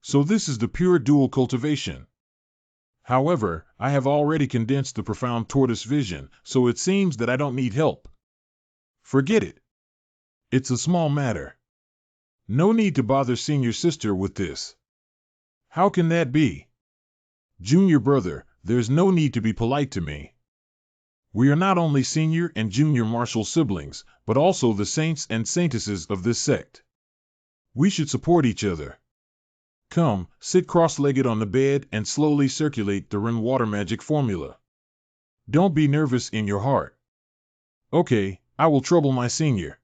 So this is the pure dual cultivation. However, I have already condensed the profound tortoise vision, so it seems that I don't need help. Forget it. It's a small matter. No need to bother senior sister with this. How can that be? Junior brother, there's no need to be polite to me. We are not only senior and junior martial siblings, but also the saints and saintesses of this sect. We should support each other. Come, sit cross-legged on the bed and slowly circulate the Rainwater magic formula. Don't be nervous in your heart. Okay, I will trouble my senior.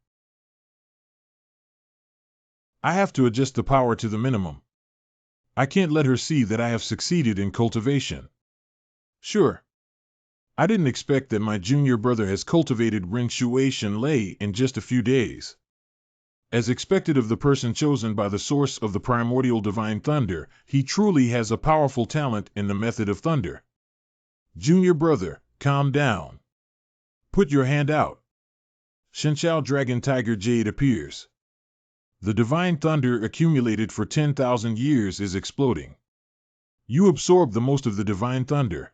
I have to adjust the power to the minimum. I can't let her see that I have succeeded in cultivation. Sure. I didn't expect that my junior brother has cultivated Ren Shui Shenlei in just a few days. As expected of the person chosen by the source of the primordial divine thunder, he truly has a powerful talent in the method of thunder. Junior brother, calm down. Put your hand out. Shenshao Dragon Tiger Jade appears. The divine thunder accumulated for 10,000 years is exploding. You absorb the most of the divine thunder.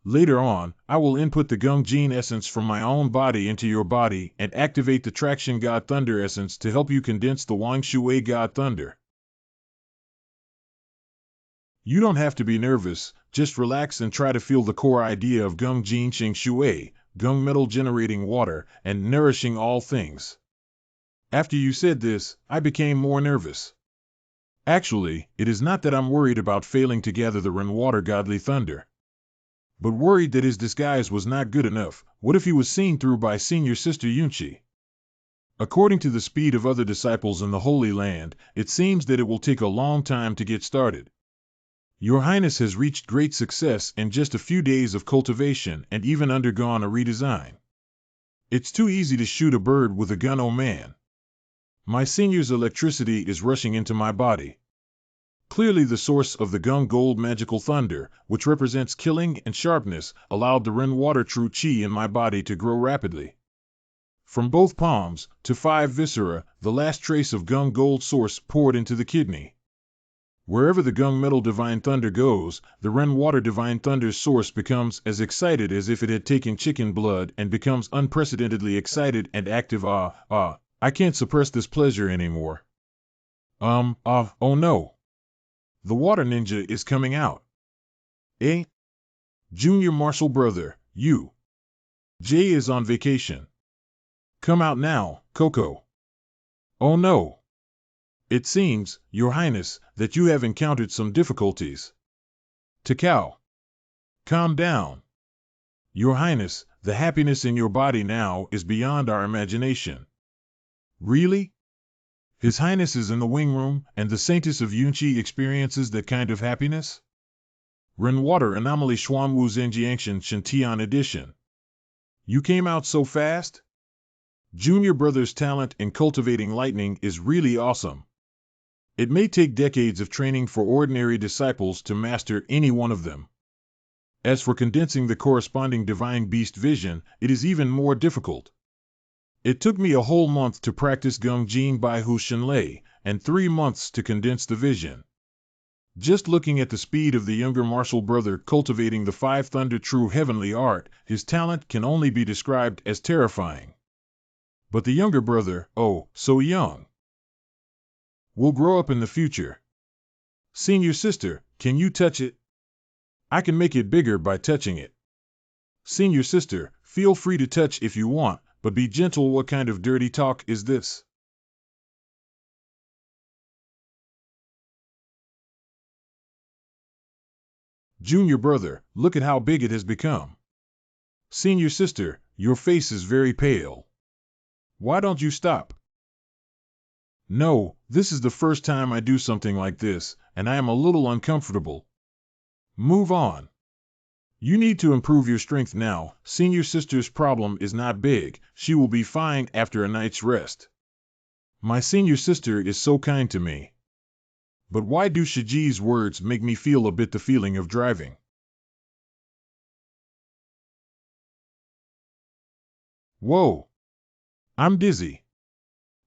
Later on, I will input the Gung Gene essence from my own body into your body and activate the Traction God Thunder essence to help you condense the Wang Shui God Thunder. You don't have to be nervous, just relax and try to feel the core idea of Gung Jin Sheng Shui, Gung metal generating water, and nourishing all things. After you said this, I became more nervous. Actually, it is not that I'm worried about failing to gather the Ren Water Godly Thunder, but worried that his disguise was not good enough. What if he was seen through by senior sister Yunchi? According to the speed of other disciples in the Holy Land, it seems that it will take a long time to get started. Your Highness has reached great success in just a few days of cultivation and even undergone a redesign. It's too easy to shoot a bird with a gun, oh man. My senior's electricity is rushing into my body. Clearly the source of the Gung Gold Magical Thunder, which represents killing and sharpness, allowed the Ren Water True Qi in my body to grow rapidly. From both palms to 5 viscera, the last trace of Gung Gold source poured into the kidney. Wherever the Gung Metal Divine Thunder goes, the Ren Water Divine Thunder's source becomes as excited as if it had taken chicken blood and becomes unprecedentedly excited and active. I can't suppress this pleasure anymore. Oh no. The water ninja is coming out. Eh? Junior martial brother, you. Jay is on vacation. Come out now, Coco. Oh no. It seems, Your Highness, that you have encountered some difficulties. Takao. Calm down. Your Highness, the happiness in your body now is beyond our imagination. Really? His Highness is in the wing room, and the Saintess of Yunchi experiences that kind of happiness? Ren Water Anomaly Xuanwu Zhenjiangshan Shintian Edition. You came out so fast? Junior brother's talent in cultivating lightning is really awesome. It may take decades of training for ordinary disciples to master any one of them. As for condensing the corresponding divine beast vision, it is even more difficult. It took me a whole month to practice Gung Jin Bai Hu Shenlei, and 3 months to condense the vision. Just looking at the speed of the younger martial brother cultivating the 5 Thunder True Heavenly Art, his talent can only be described as terrifying. But the younger brother, oh, so young, will grow up in the future. Senior sister, can you touch it? I can make it bigger by touching it. Senior sister, feel free to touch if you want, but be gentle. What kind of dirty talk is this? Junior brother, look at how big it has become. Senior sister, your face is very pale. Why don't you stop? No, this is the first time I do something like this, and I am a little uncomfortable. Move on. You need to improve your strength now. Senior sister's problem is not big. She will be fine after a night's rest. My senior sister is so kind to me. But why do Shiji's words make me feel a bit the feeling of driving? Whoa. I'm dizzy.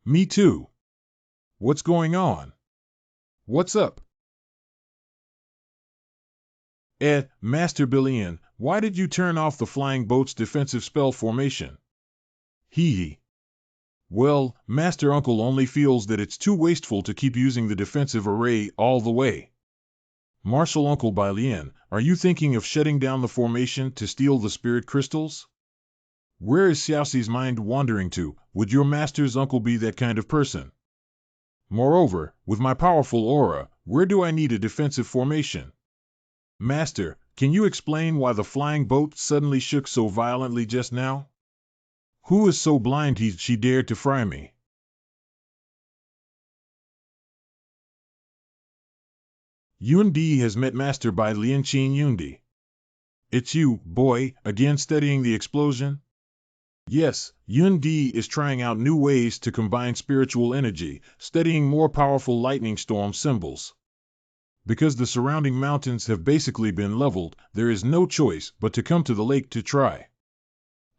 Me too. What's going on? What's up? Master Billion, why did you turn off the flying boat's defensive spell formation? Hee hee. Well, Master Uncle only feels that it's too wasteful to keep using the defensive array all the way. Martial Uncle Billion, are you thinking of shutting down the formation to steal the spirit crystals? Where is Xiaoxi's mind wandering to? Would your master's uncle be that kind of person? Moreover, with my powerful aura, where do I need a defensive formation? Master, can you explain why the flying boat suddenly shook so violently just now? Who is so blind she dared to fry me? Yundi has met Master by Lian Qin Yundi. It's you, boy, again studying the explosion? Yes, Yundi is trying out new ways to combine spiritual energy, studying more powerful lightning storm symbols. Because the surrounding mountains have basically been leveled, there is no choice but to come to the lake to try.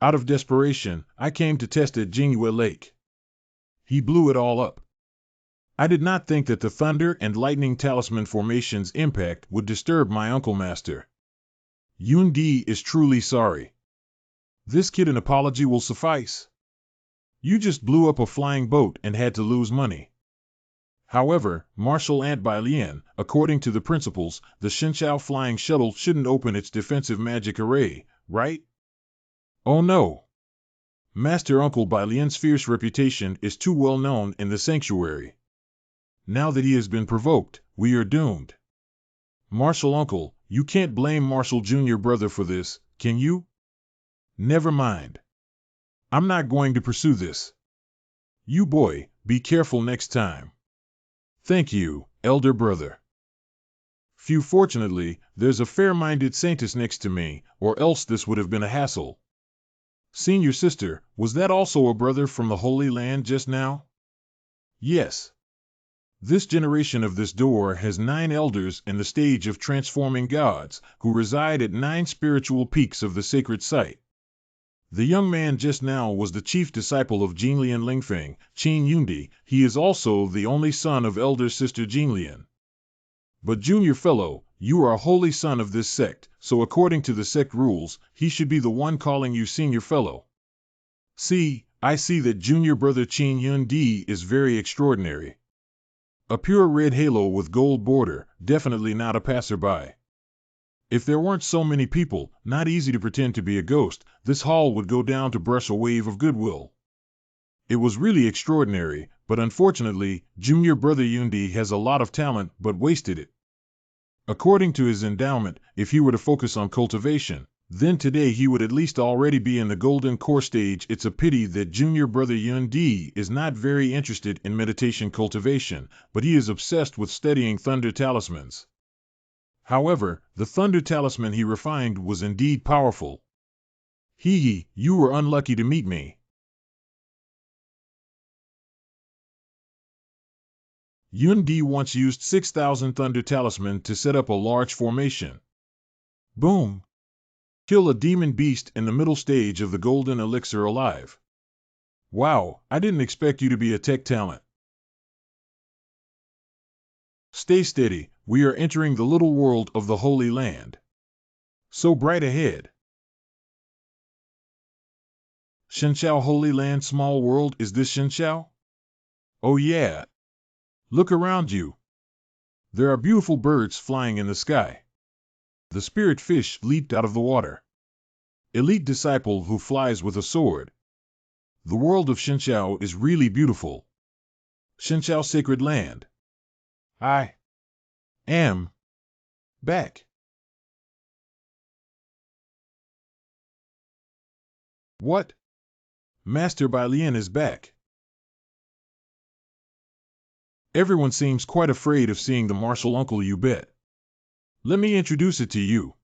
Out of desperation, I came to test at Jinghua Lake. He blew it all up. I did not think that the thunder and lightning talisman formation's impact would disturb my uncle master. Yundi is truly sorry. This kid an apology will suffice. You just blew up a flying boat and had to lose money. However, martial ant by Lian, according to the principles, the Shinchao flying shuttle shouldn't open its defensive magic array, right? Oh no. Master Uncle Bai Lian's fierce reputation is too well known in the sanctuary. Now that he has been provoked, we are doomed. Martial Uncle, you can't blame Martial Junior Brother for this, can you? Never mind. I'm not going to pursue this. You boy, be careful next time. Thank you, elder brother. Phew, fortunately, there's a fair-minded saintess next to me, or else this would have been a hassle. Senior sister, was that also a brother from the Holy Land just now? Yes. This generation of this door has 9 elders in the stage of transforming gods, who reside at 9 spiritual peaks of the sacred site. The young man just now was the chief disciple of Jinglian Lingfeng, Qin Yundi. He is also the only son of elder sister Jinglian. But junior fellow, you are a holy son of this sect, so according to the sect rules, he should be the one calling you senior fellow. See, I see that junior brother Qin Yundi is very extraordinary. A pure red halo with gold border, definitely not a passerby. If there weren't so many people, not easy to pretend to be a ghost, this hall would go down to brush a wave of goodwill. It was really extraordinary, but unfortunately, junior brother Yundi has a lot of talent but wasted it. According to his endowment, if he were to focus on cultivation, then today he would at least already be in the golden core stage. It's a pity that junior brother Yundi is not very interested in meditation cultivation, but he is obsessed with studying thunder talismans. However, the thunder talisman he refined was indeed powerful. Hee, you were unlucky to meet me. Yundi once used 6,000 thunder talisman to set up a large formation. Boom! Kill a demon beast in the middle stage of the golden elixir alive. Wow, I didn't expect you to be a tech talent. Stay steady, we are entering the little world of the Holy Land. So bright ahead. Shinchao Holy Land small world, is this Shinchao? Oh yeah. Look around you. There are beautiful birds flying in the sky. The spirit fish leaped out of the water. Elite disciple who flies with a sword. The world of Shinchao is really beautiful. Shinchao Sacred Land. I am back. What? Master Bai Lian is back. Everyone seems quite afraid of seeing the martial uncle, you bet. Let me introduce it to you.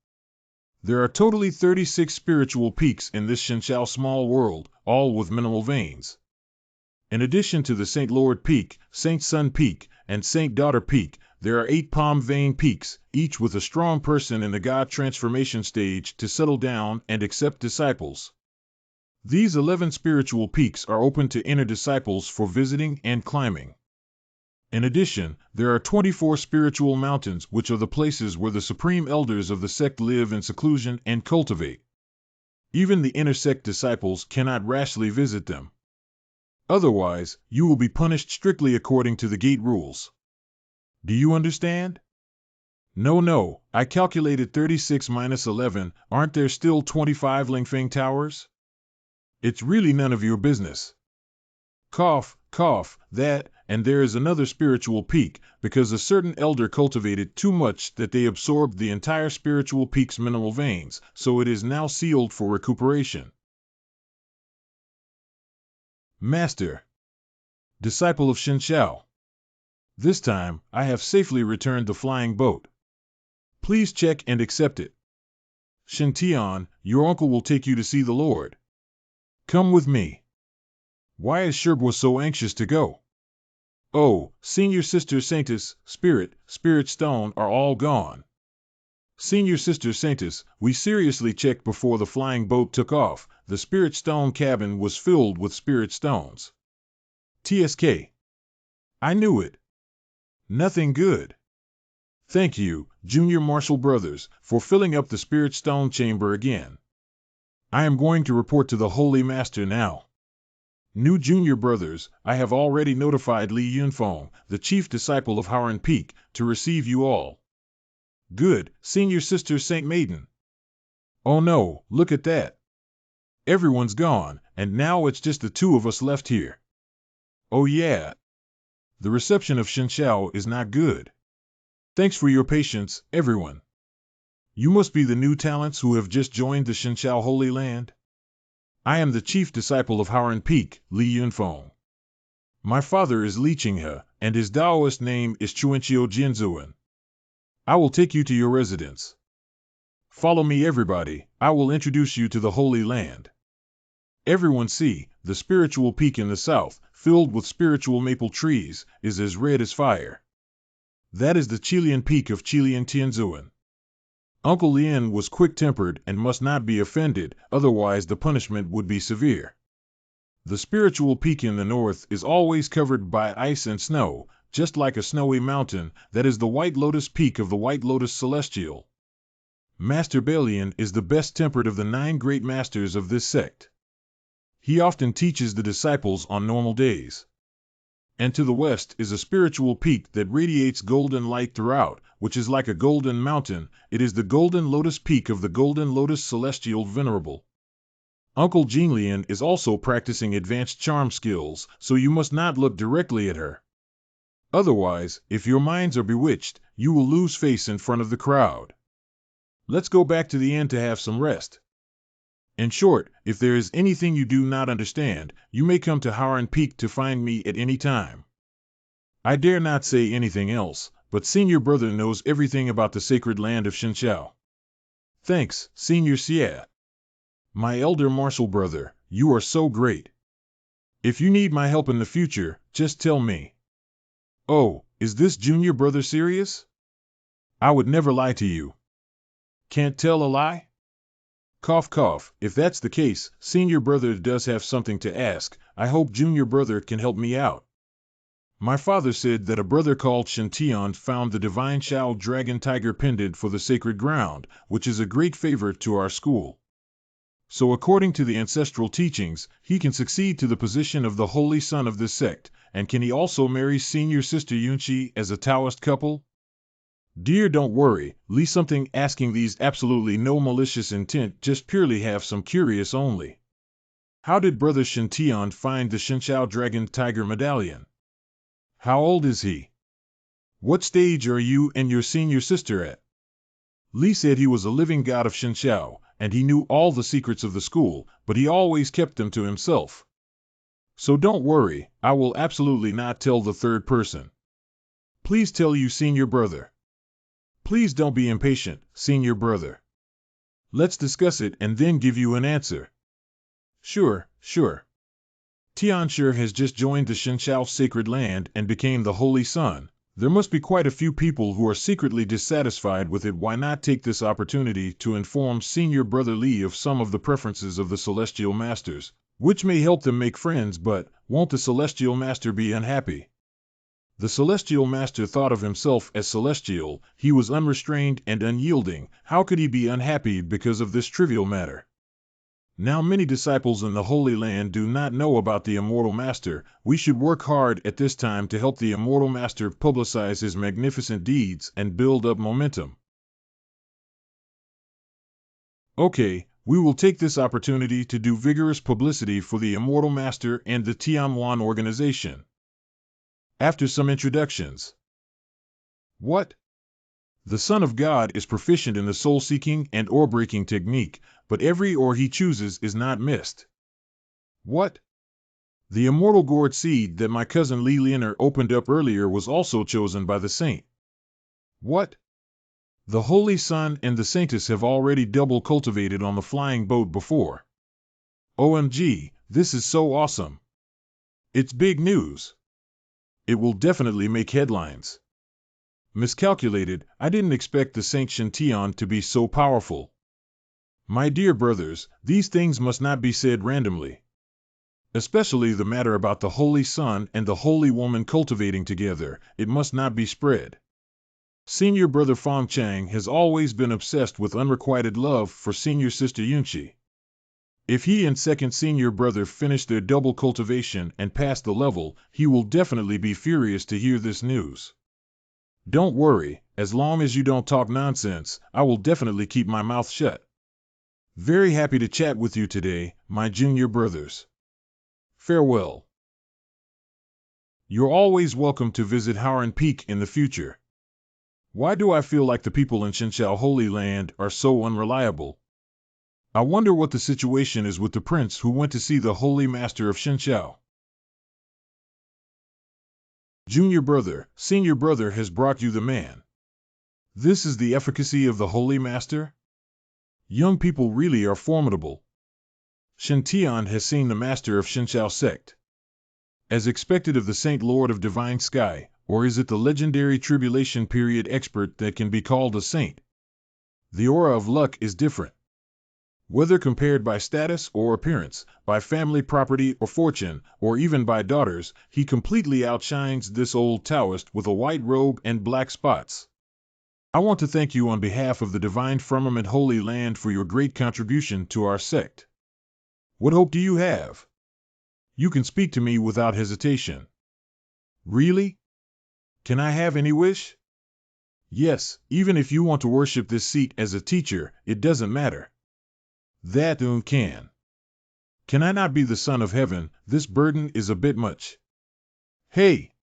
There are totally 36 spiritual peaks in this Shinchao small world, all with minimal veins. In addition to the Saint Lord Peak, Saint Sun Peak, and Saint Daughter Peak, there are 8 palm vein peaks, each with a strong person in the God transformation stage to settle down and accept disciples. These 11 spiritual peaks are open to inner disciples for visiting and climbing. In addition, there are 24 spiritual mountains, which are the places where the supreme elders of the sect live in seclusion and cultivate. Even the inner sect disciples cannot rashly visit them. Otherwise, you will be punished strictly according to the gate rules. Do you understand? No, I calculated 36 minus 11, aren't there still 25 Lingfeng towers? It's really none of your business. Cough, that, and there is another spiritual peak, because a certain elder cultivated too much that they absorbed the entire spiritual peak's mineral veins, so it is now sealed for recuperation. Master. Disciple of Shinshao. This time, I have safely returned the flying boat. Please check and accept it. Shintian, your uncle will take you to see the Lord. Come with me. Why is Sherb so anxious to go? Oh, Senior Sister Saintus, Spirit Stone are all gone. Senior Sister Saintus, we seriously checked before the flying boat took off. The Spirit Stone cabin was filled with Spirit Stones. TSK. I knew it. Nothing good. Thank you, Junior Marshall Brothers, for filling up the Spirit Stone chamber again. I am going to report to the Holy Master now. New Junior Brothers, I have already notified Li Yunfeng, the chief disciple of Howren Peak, to receive you all. Good, Senior Sister Saint Maiden. Oh no, look at that. Everyone's gone, and now it's just the two of us left here. Oh yeah. The reception of Shinshao is not good. Thanks for your patience, everyone. You must be the new talents who have just joined the Shinshao Holy Land. I am the chief disciple of Howren Peak, Li Yunfeng. My father is Li Qinghe, and his Taoist name is Chuanqiu Jinzuan. I will take you to your residence. Follow me, everybody. I will introduce you to the Holy Land. Everyone see, the spiritual peak in the south, filled with spiritual maple trees, is as red as fire. That is the Qilian peak of Qilian Tianzuan. Uncle Lien was quick-tempered and must not be offended, otherwise the punishment would be severe. The spiritual peak in the north is always covered by ice and snow, just like a snowy mountain. That is the White Lotus Peak of the White Lotus Celestial. Master Balian is the best-tempered of the 9 great masters of this sect. He often teaches the disciples on normal days. And to the west is a spiritual peak that radiates golden light throughout, which is like a golden mountain. It is the Golden Lotus Peak of the Golden Lotus Celestial Venerable. Uncle Jinglian is also practicing advanced charm skills, so you must not look directly at her. Otherwise, if your minds are bewitched, you will lose face in front of the crowd. Let's go back to the inn to have some rest. In short, if there is anything you do not understand, you may come to Howren Peak to find me at any time. I dare not say anything else, but Senior Brother knows everything about the sacred land of Shinshao. Thanks, Senior Xie. My elder Marshall Brother, you are so great. If you need my help in the future, just tell me. Oh, is this Junior Brother serious? I would never lie to you. Can't tell a lie? Cough cough, if that's the case, Senior Brother does have something to ask. I hope Junior Brother can help me out. My father said that a brother called Shintian found the divine Shao Dragon Tiger pendant for the sacred ground, which is a great favor to our school. So according to the ancestral teachings, he can succeed to the position of the holy son of this sect, and can he also marry Senior Sister Yunqi as a Taoist couple? Dear, don't worry, Li something asking these absolutely no malicious intent, just purely have some curious only. How did Brother Shintian find the Shinshao Dragon Tiger Medallion? How old is he? What stage are you and your senior sister at? Li said he was a living god of Shinshao, and he knew all the secrets of the school, but he always kept them to himself. So don't worry, I will absolutely not tell the third person. Please tell you, Senior Brother. Please don't be impatient, Senior Brother. Let's discuss it and then give you an answer. Sure. Tianshi has just joined the Shinshao sacred land and became the Holy Son. There must be quite a few people who are secretly dissatisfied with it. Why not take this opportunity to inform Senior Brother Li of some of the preferences of the Celestial Masters, which may help them make friends, but won't the Celestial Master be unhappy? The Celestial Master thought of himself as celestial. He was unrestrained and unyielding. How could he be unhappy because of this trivial matter? Now many disciples in the Holy Land do not know about the Immortal Master. We should work hard at this time to help the Immortal Master publicize his magnificent deeds and build up momentum. Okay, we will take this opportunity to do vigorous publicity for the Immortal Master and the Tianmuan organization. After some introductions. What? The Son of God is proficient in the soul-seeking and ore-breaking technique, but every ore he chooses is not missed. What? The immortal gourd seed that my cousin Li Lianer opened up earlier was also chosen by the saint. What? The Holy Son and the Saintess have already double cultivated on the flying boat before. OMG, this is so awesome. It's big news. It will definitely make headlines. Miscalculated, I didn't expect the Saint Shintian to be so powerful. My dear brothers, these things must not be said randomly. Especially the matter about the Holy Son and the Holy Woman cultivating together, it must not be spread. Senior brother Fong Chang has always been obsessed with unrequited love for senior sister Yunqi. If he and second senior brother finish their double cultivation and pass the level, he will definitely be furious to hear this news. Don't worry, as long as you don't talk nonsense, I will definitely keep my mouth shut. Very happy to chat with you today, my junior brothers. Farewell. You're always welcome to visit Howren Peak in the future. Why do I feel like the people in Xinqiao Holy Land are so unreliable? I wonder what the situation is with the prince who went to see the Holy Master of Xinqiao. Junior brother, senior brother has brought you the man. This is the efficacy of the Holy Master? Young people really are formidable. Shintian has seen the master of Xinqiao sect. As expected of the Saint Lord of Divine Sky, or is it the legendary tribulation period expert that can be called a saint? The aura of luck is different. Whether compared by status or appearance, by family property or fortune, or even by daughters, he completely outshines this old Taoist with a white robe and black spots. I want to thank you on behalf of the Divine Firmament Holy Land for your great contribution to our sect. What hope do you have? You can speak to me without hesitation. Really? Can I have any wish? Yes, even if you want to worship this seat as a teacher, it doesn't matter. That can. Can I not be the son of heaven? This burden is a bit much. Hey!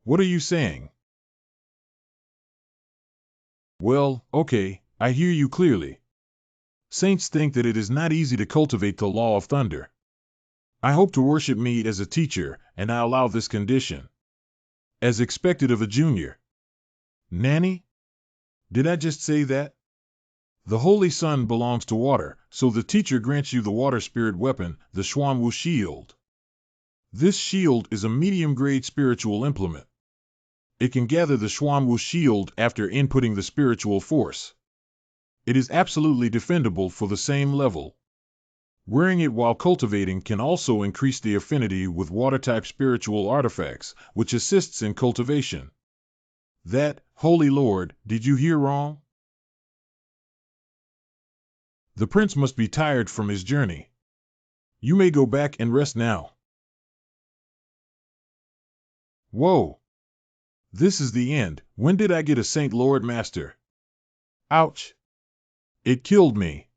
What are you saying? Well, okay, I hear you clearly. Saints think that it is not easy to cultivate the law of thunder. I hope to worship me as a teacher, and I allow this condition. As expected of a junior. Nanny? Did I just say that? The Holy Sun belongs to water, so the teacher grants you the water spirit weapon, the Xuanwu shield. This shield is a medium-grade spiritual implement. It can gather the Xuanwu shield after inputting the spiritual force. It is absolutely defendable for the same level. Wearing it while cultivating can also increase the affinity with water-type spiritual artifacts, which assists in cultivation. That, Holy Lord, did you hear wrong? The prince must be tired from his journey. You may go back and rest now. Whoa! This is the end. When did I get a Saint Lord Master? Ouch! It killed me.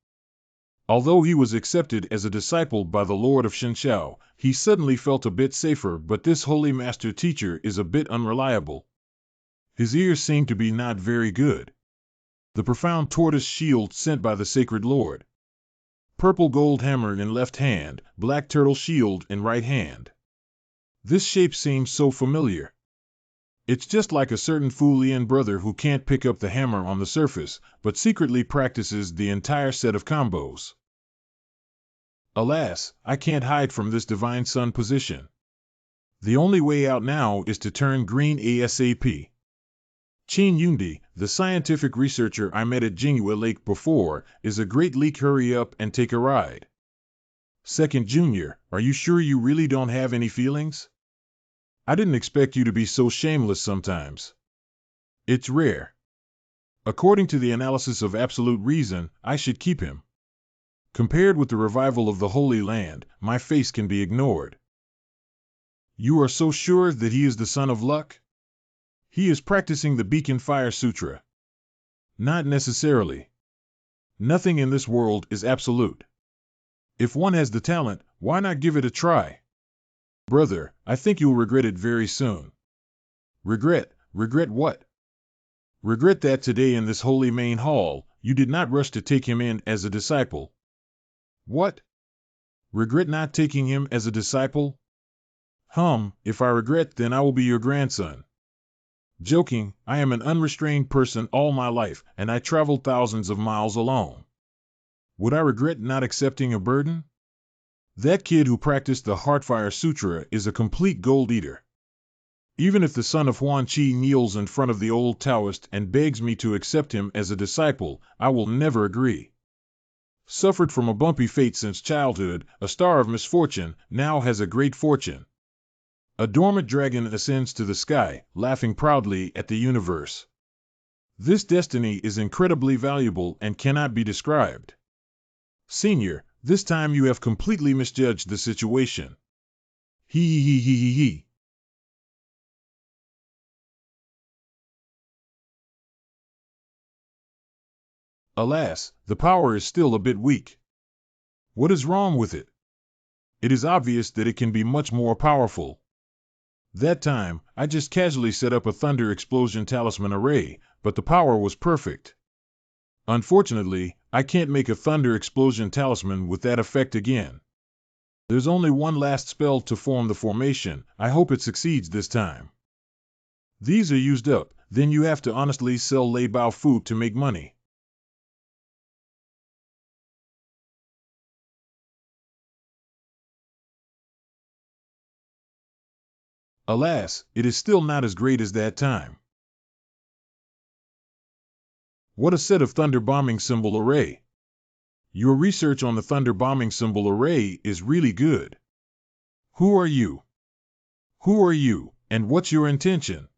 Although he was accepted as a disciple by the Lord of Xinqiao, he suddenly felt a bit safer, but this Holy Master teacher is a bit unreliable. His ears seem to be not very good. The profound tortoise shield sent by the Sacred Lord. Purple gold hammer in left hand, black turtle shield in right hand. This shape seems so familiar. It's just like a certain Fu Lian brother who can't pick up the hammer on the surface, but secretly practices the entire set of combos. Alas, I can't hide from this Divine Sun position. The only way out now is to turn green ASAP. Qin Yundi, the scientific researcher I met at Jinghua Lake before, is a great leak. Hurry up and take a ride. Second Junior, are you sure you really don't have any feelings? I didn't expect you to be so shameless sometimes. It's rare. According to the analysis of absolute reason, I should keep him. Compared with the revival of the Holy Land, my face can be ignored. You are so sure that he is the son of luck? He is practicing the Beacon Fire Sutra. Not necessarily. Nothing in this world is absolute. If one has the talent, why not give it a try? Brother, I think you'll regret it very soon. Regret? Regret what? Regret that today in this holy main hall, you did not rush to take him in as a disciple. What? Regret not taking him as a disciple? If I regret, then I will be your grandson. Joking, I am an unrestrained person all my life, and I traveled thousands of miles alone. Would I regret not accepting a burden? That kid who practiced the Heartfire Sutra is a complete gold eater. Even if the son of Huan Chi kneels in front of the old Taoist and begs me to accept him as a disciple, I will never agree. Suffered from a bumpy fate since childhood, a star of misfortune, now has a great fortune. A dormant dragon ascends to the sky, laughing proudly at the universe. This destiny is incredibly valuable and cannot be described. Senior, this time you have completely misjudged the situation. He. Alas, the power is still a bit weak. What is wrong with it? It is obvious that it can be much more powerful. That time, I just casually set up a thunder explosion talisman array, but the power was perfect. Unfortunately, I can't make a thunder explosion talisman with that effect again. There's only one last spell to form the formation. I hope it succeeds this time. These are used up, then you have to honestly sell Lei Bao food to make money. Alas, it is still not as great as that time. What a set of thunder bombing symbol array! Your research on the thunder bombing symbol array is really good. Who are you? Who are you, and what's your intention?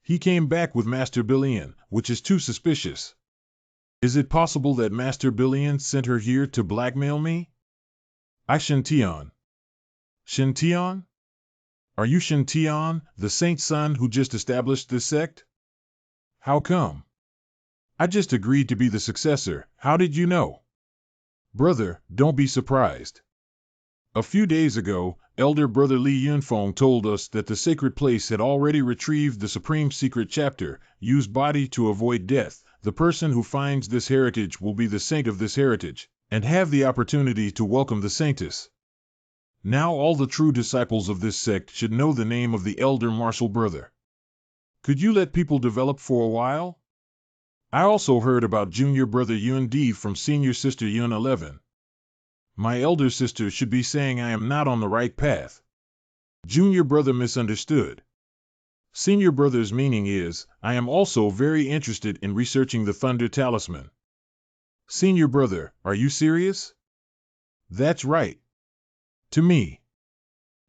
He came back with Master Billion, which is too suspicious. Is it possible that Master Billion sent her here to blackmail me? Shintian. Shintian? Are you Shintian, the saint's son who just established this sect? How come? I just agreed to be the successor. How did you know? Brother, don't be surprised. A few days ago, Elder Brother Li Yunfeng told us that the sacred place had already retrieved the supreme secret chapter, use body to avoid death. The person who finds this heritage will be the saint of this heritage, and have the opportunity to welcome the saintess. Now all the true disciples of this sect should know the name of the Elder Martial Brother. Could you let people develop for a while? I also heard about Junior Brother Yun D from Senior Sister Yun 11. My elder sister should be saying I am not on the right path. Junior Brother misunderstood. Senior Brother's meaning is, I am also very interested in researching the Thunder Talisman. Senior Brother, are you serious? That's right. To me,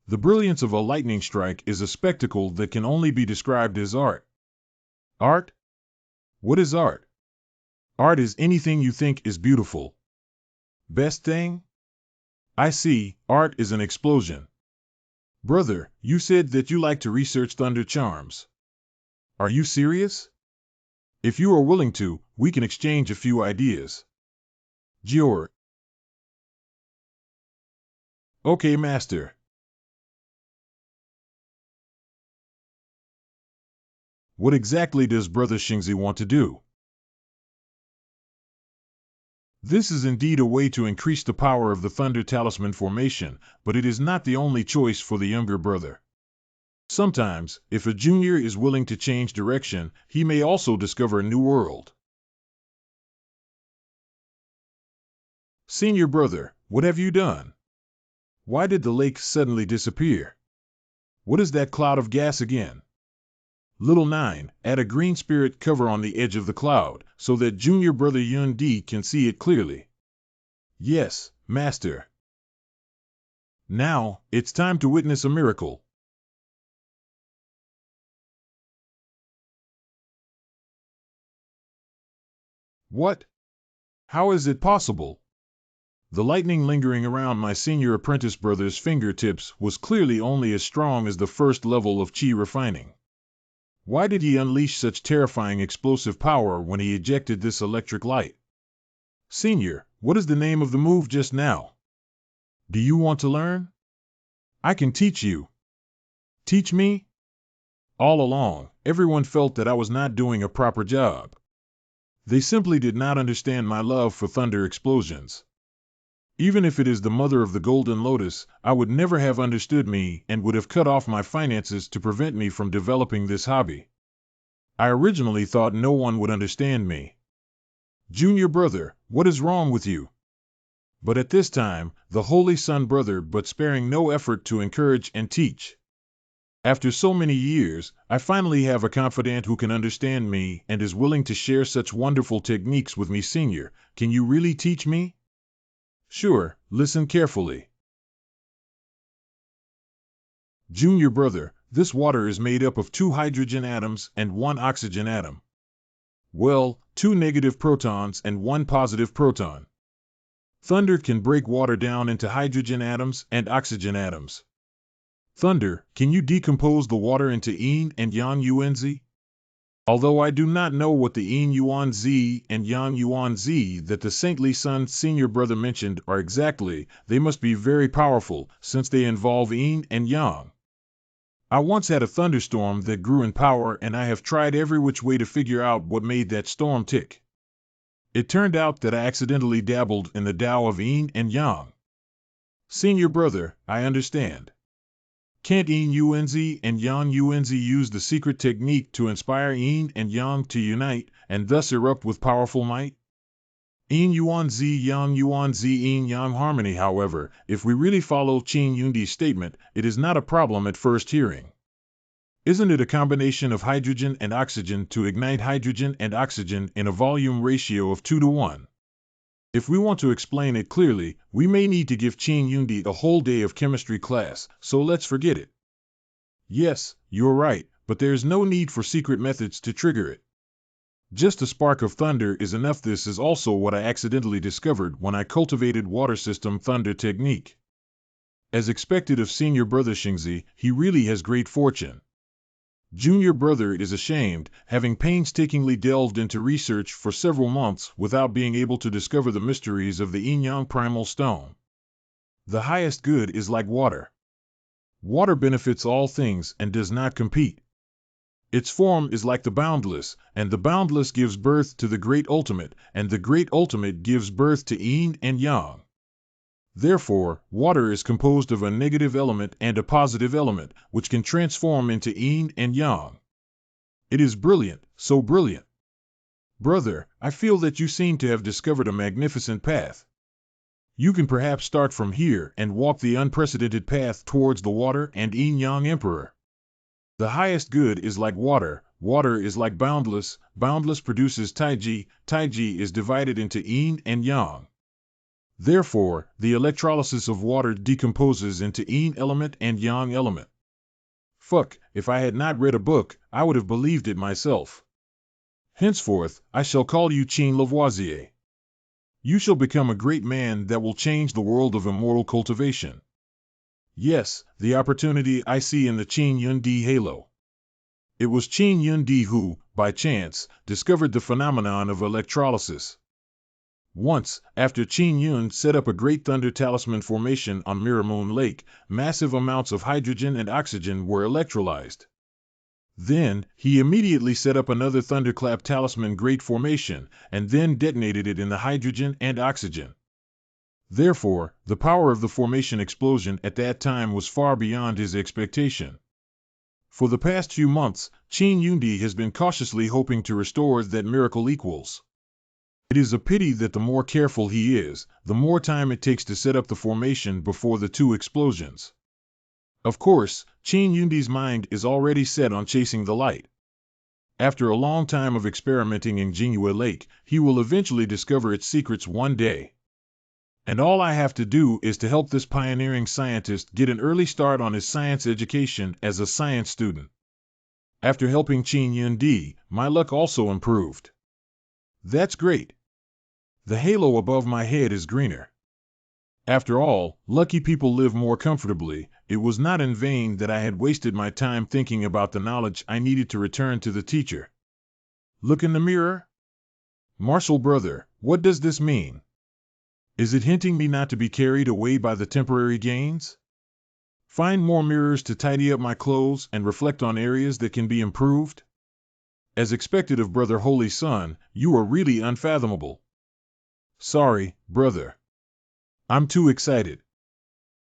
the brilliance of a lightning strike is a spectacle that can only be described as art. Art? What is art? Art is anything you think is beautiful. Best thing? I see, art is an explosion. Brother, you said that you like to research thunder charms. Are you serious? If you are willing to, we can exchange a few ideas. Jior. Okay, Master. What exactly does Brother Xingzi want to do? This is indeed a way to increase the power of the Thunder Talisman formation, but it is not the only choice for the younger brother. Sometimes, if a junior is willing to change direction, he may also discover a new world. Senior brother, what have you done? Why did the lake suddenly disappear? What is that cloud of gas again? Little 9, add a green spirit cover on the edge of the cloud, so that Junior Brother Yun D can see it clearly. Yes, Master. Now, it's time to witness a miracle. What? How is it possible? The lightning lingering around my senior apprentice brother's fingertips was clearly only as strong as the first level of chi refining. Why did he unleash such terrifying explosive power when he ejected this electric light? Senior, what is the name of the move just now? Do you want to learn? I can teach you. Teach me? All along, everyone felt that I was not doing a proper job. They simply did not understand my love for thunder explosions. Even if it is the mother of the golden lotus, I would never have understood me and would have cut off my finances to prevent me from developing this hobby. I originally thought no one would understand me. Junior brother, what is wrong with you? But at this time, the Holy Son brother but sparing no effort to encourage and teach. After so many years, I finally have a confidant who can understand me and is willing to share such wonderful techniques with me. Senior, can you really teach me? Sure, listen carefully. Junior brother, this water is made up of 2 hydrogen atoms and 1 oxygen atom. Well, 2 negative protons and 1 positive proton. Thunder can break water down into hydrogen atoms and oxygen atoms. Thunder, can you decompose the water into yin and yang unz? Although I do not know what the yin yuan z and yang yuan z that the saintly son senior brother mentioned are exactly, they must be very powerful, since they involve yin and yang. I once had a thunderstorm that grew in power, and I have tried every which way to figure out what made that storm tick. It turned out that I accidentally dabbled in the Tao of yin and yang. Senior brother, I understand. Can't yin unz and yang unz use the secret technique to inspire yin and yang to unite, and thus erupt with powerful might? Yin yuan zi yang yuan zi yin yang harmony. However, if we really follow Qin Yundi's statement, it is not a problem at first hearing. Isn't it a combination of hydrogen and oxygen to ignite hydrogen and oxygen in a volume ratio of 2:1? If we want to explain it clearly, we may need to give Qin Yundi a whole day of chemistry class, so let's forget it. Yes, you're right, but there's no need for secret methods to trigger it. Just a spark of thunder is enough. This is also what I accidentally discovered when I cultivated water system thunder technique. As expected of senior brother Xingzi, he really has great fortune. Junior brother is ashamed, having painstakingly delved into research for several months without being able to discover the mysteries of the yin-yang primal stone. The highest good is like water. Water benefits all things and does not compete. Its form is like the boundless, and the boundless gives birth to the great ultimate, and the great ultimate gives birth to yin and yang. Therefore, water is composed of a negative element and a positive element, which can transform into yin and yang. It is brilliant, so brilliant. Brother, I feel that you seem to have discovered a magnificent path. You can perhaps start from here and walk the unprecedented path towards the water and yin-yang emperor. The highest good is like water, water is like boundless, boundless produces taiji, taiji is divided into yin and yang. Therefore, the electrolysis of water decomposes into yin element and yang element. Fuck, if I had not read a book, I would have believed it myself. Henceforth, I shall call you Qin Lavoisier. You shall become a great man that will change the world of immortal cultivation. Yes, the opportunity I see in the Qin Yundi halo. It was Qin Yundi who, by chance, discovered the phenomenon of electrolysis. Once, after Qin Yun set up a great thunder talisman formation on Mirror-Moon Lake, massive amounts of hydrogen and oxygen were electrolyzed. Then, he immediately set up another thunderclap talisman great formation, and then detonated it in the hydrogen and oxygen. Therefore, the power of the formation explosion at that time was far beyond his expectation. For the past few months, Qin Yundi has been cautiously hoping to restore that miracle equals. It is a pity that the more careful he is, the more time it takes to set up the formation before the 2 explosions. Of course, Qin Yundi's mind is already set on chasing the light. After a long time of experimenting in Jinghua Lake, he will eventually discover its secrets one day. And all I have to do is to help this pioneering scientist get an early start on his science education as a science student. After helping Qin Yundi, my luck also improved. That's great. The halo above my head is greener. After all, lucky people live more comfortably. It was not in vain that I had wasted my time thinking about the knowledge I needed to return to the teacher. Look in the mirror? Marshall brother, what does this mean? Is it hinting me not to be carried away by the temporary gains? Find more mirrors to tidy up my clothes and reflect on areas that can be improved? As expected of brother Holy Son, you are really unfathomable. Sorry, brother. I'm too excited.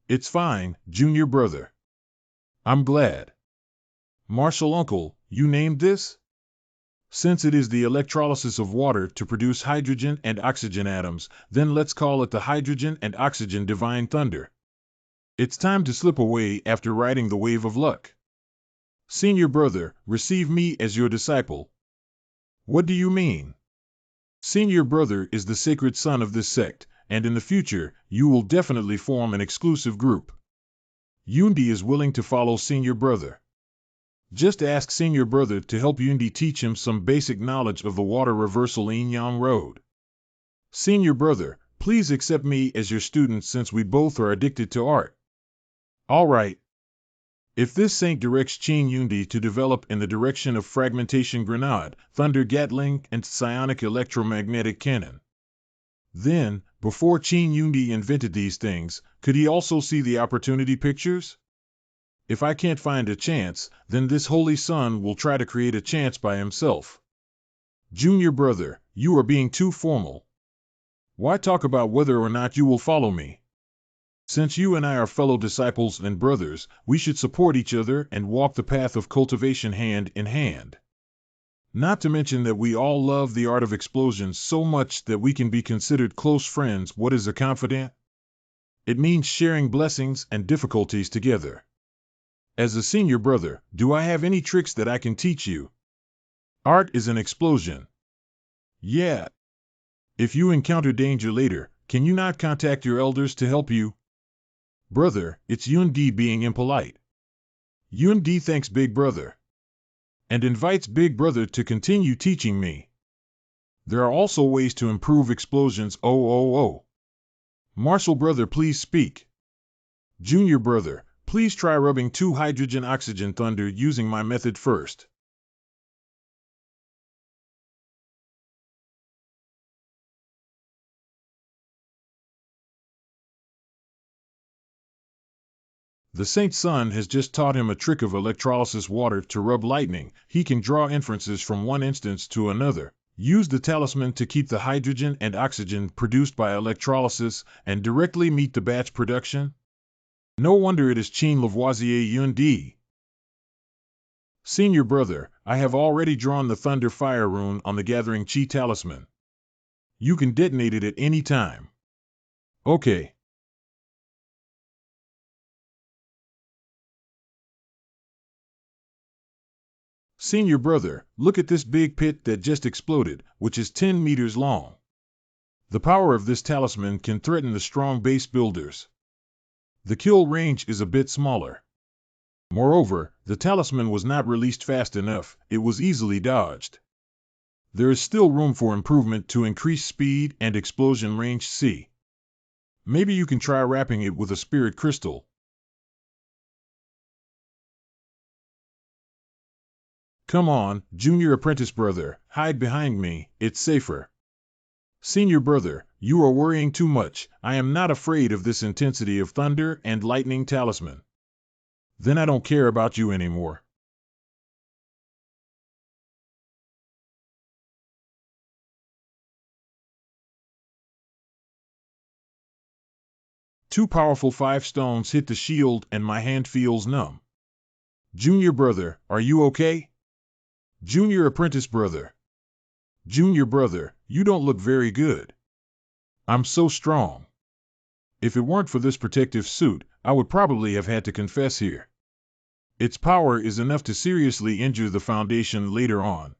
It's fine, junior brother. I'm glad. Marshall uncle, you named this? Since it is the electrolysis of water to produce hydrogen and oxygen atoms, then let's call it the hydrogen and oxygen divine thunder. It's time to slip away after riding the wave of luck. Senior brother, receive me as your disciple. What do you mean? Senior brother is the sacred son of this sect, and in the future, you will definitely form an exclusive group. Yundi is willing to follow senior brother. Just ask senior brother to help Yundi teach him some basic knowledge of the water reversal Yin-Yang Road. Senior brother, please accept me as your student since we both are addicted to art. All right. If this saint directs Qin Yundi to develop in the direction of fragmentation grenade, thunder Gatling, and psionic electromagnetic cannon, then, before Qin Yundi invented these things, could he also see the opportunity pictures? If I can't find a chance, then this holy son will try to create a chance by himself. Junior brother, you are being too formal. Why talk about whether or not you will follow me? Since you and I are fellow disciples and brothers, we should support each other and walk the path of cultivation hand in hand. Not to mention that we all love the art of explosions so much that we can be considered close friends. What is a confidant? It means sharing blessings and difficulties together. As a senior brother, do I have any tricks that I can teach you? Art is an explosion. Yeah. If you encounter danger later, can you not contact your elders to help you? Brother, it's Yundi being impolite. Yundi thanks Big Brother and invites Big Brother to continue teaching me. There are also ways to improve explosions. Marshall brother, please speak. Junior brother, please try rubbing 2 hydrogen-oxygen thunder using my method first. The saint's son has just taught him a trick of electrolysis water to rub lightning. He can draw inferences from one instance to another, use the talisman to keep the hydrogen and oxygen produced by electrolysis, and directly meet the batch production. No wonder it is Qin Lavoisier Yundi. Senior brother, I have already drawn the Thunder Fire rune on the Gathering Chi talisman. You can detonate it at any time. Okay. Senior brother, look at this big pit that just exploded, which is 10 meters long. The power of this talisman can threaten the strong base builders. The kill range is a bit smaller. Moreover, the talisman was not released fast enough, it was easily dodged. There is still room for improvement to increase speed and explosion range. C. Maybe you can try wrapping it with a spirit crystal. Come on, junior apprentice brother, hide behind me, it's safer. Senior brother, you are worrying too much. I am not afraid of this intensity of thunder and lightning talisman. Then I don't care about you anymore. Two powerful 5 stones hit the shield and my hand feels numb. Junior brother, are you okay? Junior apprentice brother. Junior brother, you don't look very good. I'm so strong. If it weren't for this protective suit, I would probably have had to confess here. Its power is enough to seriously injure the Foundation later on.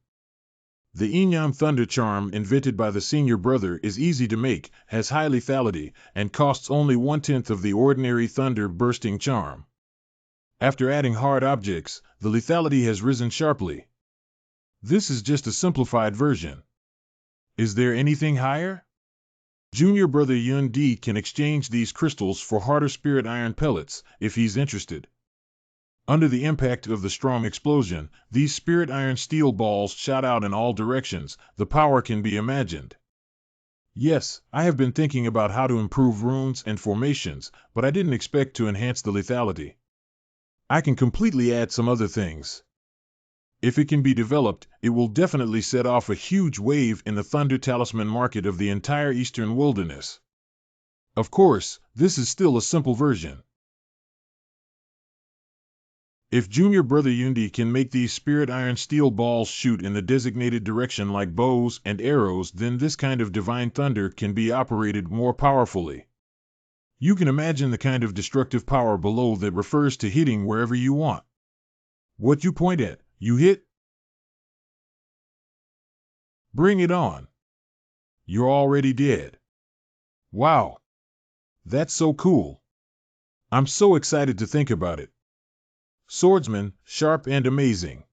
The Yin-Yang Thunder Charm invented by the senior brother is easy to make, has high lethality, and costs only 1/10 of the ordinary thunder bursting charm. After adding hard objects, the lethality has risen sharply. This is just a simplified version. Is there anything higher? Junior brother Yundi can exchange these crystals for harder spirit iron pellets, if he's interested. Under the impact of the strong explosion, these spirit iron steel balls shot out in all directions. The power can be imagined. Yes, I have been thinking about how to improve runes and formations, but I didn't expect to enhance the lethality. I can completely add some other things. If it can be developed, it will definitely set off a huge wave in the Thunder Talisman market of the entire Eastern Wilderness. Of course, this is still a simple version. If junior brother Yundi can make these spirit iron steel balls shoot in the designated direction like bows and arrows, then this kind of divine thunder can be operated more powerfully. You can imagine the kind of destructive power below that refers to hitting wherever you want. What you point at, you hit. Bring it on. You're already dead. Wow. That's so cool. I'm so excited to think about it. Swordsman, sharp and amazing.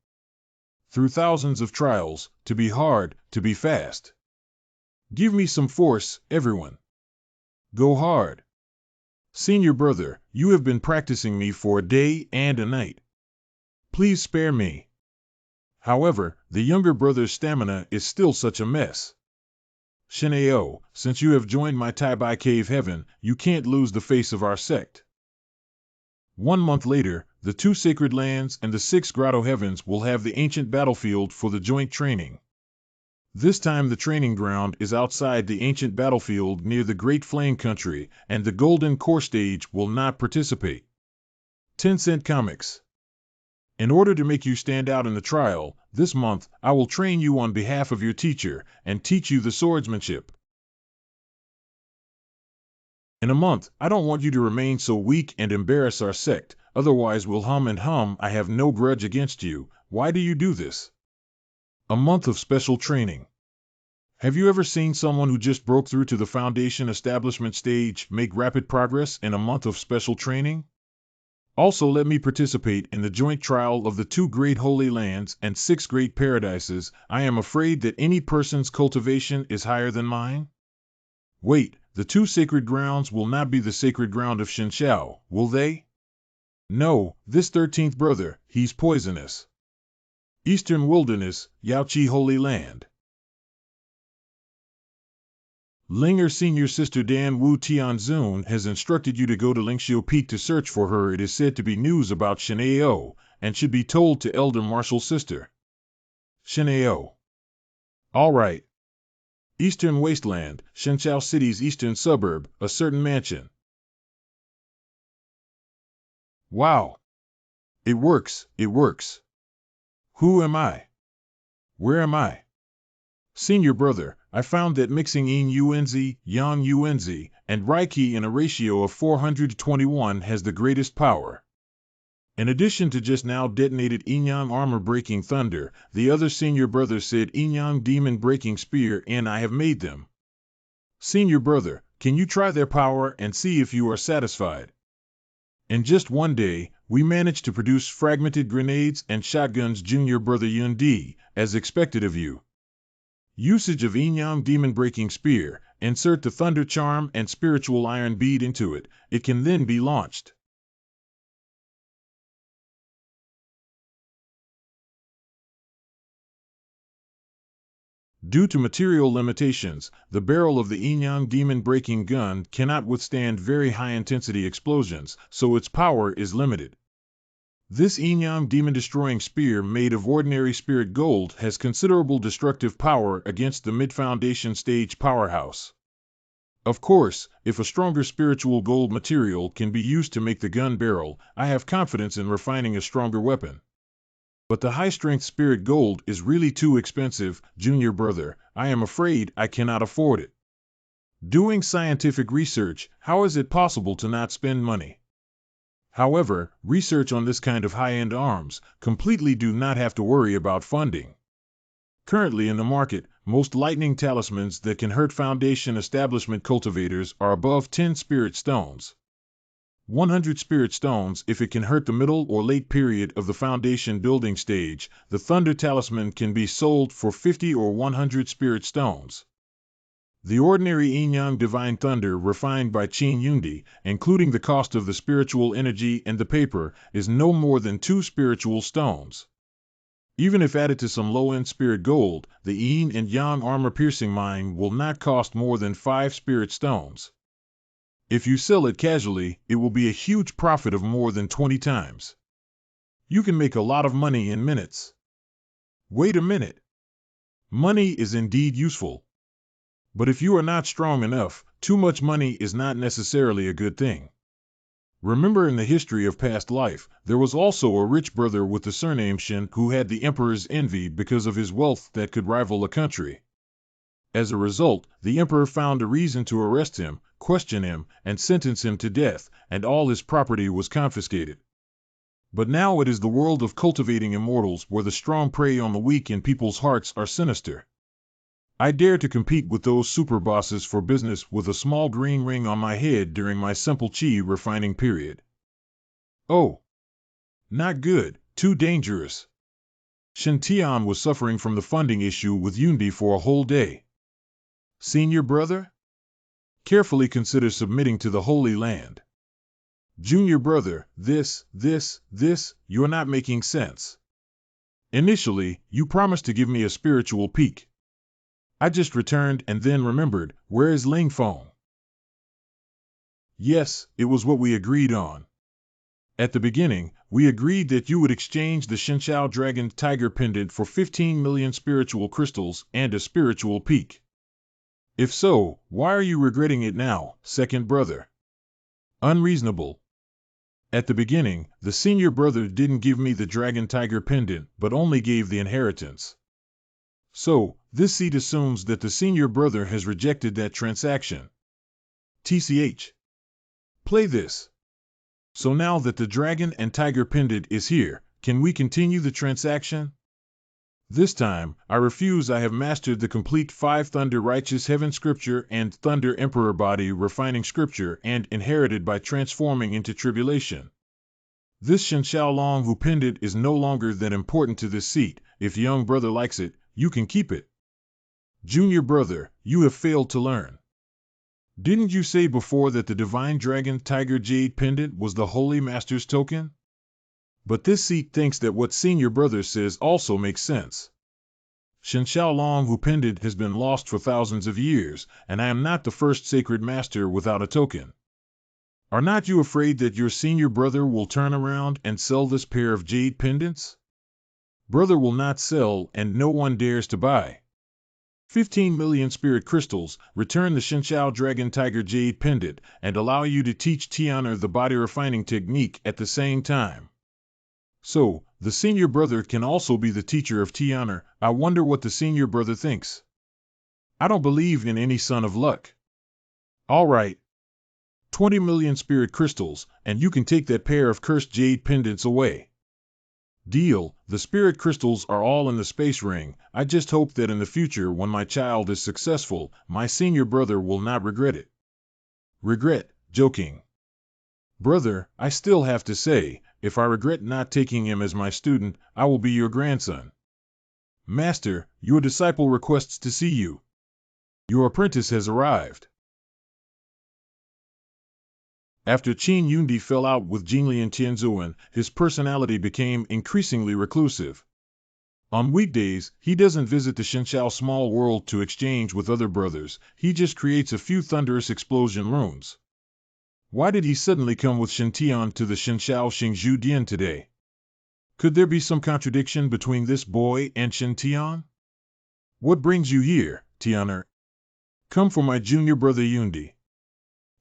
Through thousands of trials, to be hard, to be fast. Give me some force, everyone. Go hard. Senior brother, you have been practicing me for a day and a night. Please spare me. However, the younger brother's stamina is still such a mess. Shineo, since you have joined my Taibai Cave Heaven, you can't lose the face of our sect. 1 month later, the 2 sacred lands and the 6 grotto heavens will have the ancient battlefield for the joint training. This time the training ground is outside the ancient battlefield near the Great Flame Country, and the Golden Core Stage will not participate. 10-cent comics. In order to make you stand out in the trial, this month I will train you on behalf of your teacher and teach you the swordsmanship. In a month, I don't want you to remain so weak and embarrass our sect, otherwise we'll hum and hum. I have no grudge against you. Why do you do this? A month of special training. Have you ever seen someone who just broke through to the foundation establishment stage make rapid progress in a month of special training? Also, let me participate in the joint trial of the 2 great holy lands and 6 great paradises. I am afraid that any person's cultivation is higher than mine. Wait, the 2 sacred grounds will not be the sacred ground of Shinshao, will they? No, this 13th brother, he's poisonous. Eastern Wilderness, Yaoqi Holy Land. Linger Senior Sister Dan Wu Tianzun has instructed you to go to Lingxiu Peak to search for her. It is said to be news about Shineo, and should be told to Elder Martial Sister. Shineo. All right. Eastern Wasteland, Shenshao City's eastern suburb, a certain mansion. Wow. It works, it works. Who am I? Where am I? Senior brother, I found that mixing Yin Yuanzi, Yang Yuanzi, and Reiki in a ratio of 421 has the greatest power. In addition to just now detonated Inyang armor-breaking thunder, the other senior brother said Inyang demon-breaking spear, and I have made them. Senior brother, can you try their power and see if you are satisfied? In just 1 day, we managed to produce fragmented grenades and shotguns. Junior brother Yundi, as expected of you. Usage of Inyang demon-breaking spear, insert the thunder charm and spiritual iron bead into it. It can then be launched. Due to material limitations, the barrel of the Inyang demon-breaking gun cannot withstand very high-intensity explosions, so its power is limited. This Inyang demon-destroying spear made of ordinary spirit gold has considerable destructive power against the mid-foundation stage powerhouse. Of course, if a stronger spiritual gold material can be used to make the gun barrel, I have confidence in refining a stronger weapon. But the high-strength spirit gold is really too expensive, junior brother. I am afraid I cannot afford it. Doing scientific research, how is it possible to not spend money? However, research on this kind of high-end arms completely do not have to worry about funding. Currently in the market, most lightning talismans that can hurt foundation establishment cultivators are above 10 spirit stones. 100 spirit stones if it can hurt the middle or late period of the foundation building stage. The thunder talisman can be sold for 50 or 100 spirit stones. The ordinary Inyang Divine Thunder refined by Qin Yundi, including the cost of the spiritual energy and the paper, is no more than 2 spiritual stones. Even if added to some low-end spirit gold, the Yin and Yang armor-piercing mine will not cost more than 5 spirit stones. If you sell it casually, it will be a huge profit of more than 20 times. You can make a lot of money in minutes. Wait a minute. Money is indeed useful. But if you are not strong enough, Too much money is not necessarily a good thing. Remember, in the history of past life, there was also a rich brother with the surname Shin who had the emperor's envy because of his wealth that could rival a country. As a result, the emperor found a reason to arrest him, question him, and sentence him to death, and all his property was confiscated. But now it is the world of cultivating immortals where the strong prey on the weak and people's hearts are sinister. I dare to compete with those super bosses for business with a small green ring on my head during my simple chi refining period. Oh, not good, too dangerous. Shin Tian was suffering from the funding issue with Yundi for a whole day. Senior brother? Carefully consider submitting to the Holy Land. Junior brother, this, you're not making sense. Initially, you promised to give me a spiritual peak. I just returned and then remembered, where is Ling Feng? Yes, it was what we agreed on. At the beginning, we agreed that you would exchange the Shinshao Dragon Tiger Pendant for 15 million spiritual crystals and a spiritual peak. If so, why are you regretting it now, second brother? Unreasonable. At the beginning, the senior brother didn't give me the Dragon Tiger Pendant, but only gave the inheritance. So, this seat assumes that the senior brother has rejected that transaction. TCH. Play this. So now that the Dragon and Tiger Pendant is here, can we continue the transaction? This time, I refuse. I have mastered the complete 5 Thunder Righteous Heaven Scripture and Thunder Emperor Body Refining Scripture and inherited by transforming into tribulation. This Shinshao Long Hu Pendant is no longer that important to this seat. If young brother likes it, you can keep it. Junior brother, you have failed to learn. Didn't you say before that the Divine Dragon Tiger Jade Pendant was the Holy Master's token? But this seat thinks that what senior brother says also makes sense. Shinshao Long Hu Pendant has been lost for thousands of years, and I am not the first sacred master without a token. Are not you afraid that your senior brother will turn around and sell this pair of jade pendants? Brother will not sell, and no one dares to buy. 15 million spirit crystals, return the Shinshao Dragon Tiger Jade Pendant, and allow you to teach Tianer the body refining technique at the same time. So, the senior brother can also be the teacher of Tianer. I wonder what the senior brother thinks. I don't believe in any son of luck. All right. 20 million spirit crystals, and you can take that pair of cursed jade pendants away. Deal. The spirit crystals are all in the space ring. I just hope that in the future, when my child is successful, my senior brother will not regret it. Regret? Joking. Brother, I still have to say, if I regret not taking him as my student, I will be your grandson. Master, your disciple requests to see you. Your apprentice has arrived. After Qin Yundi fell out with Jinglian Tianzuan, his personality became increasingly reclusive. On weekdays, he doesn't visit the Shinshao small world to exchange with other brothers, he just creates a few thunderous explosion runes. Why did he suddenly come with Shintian to the Shinshao Xingzhu Dian today? Could there be some contradiction between this boy and Shintian? What brings you here, Tianer? Come for my junior brother Yundi.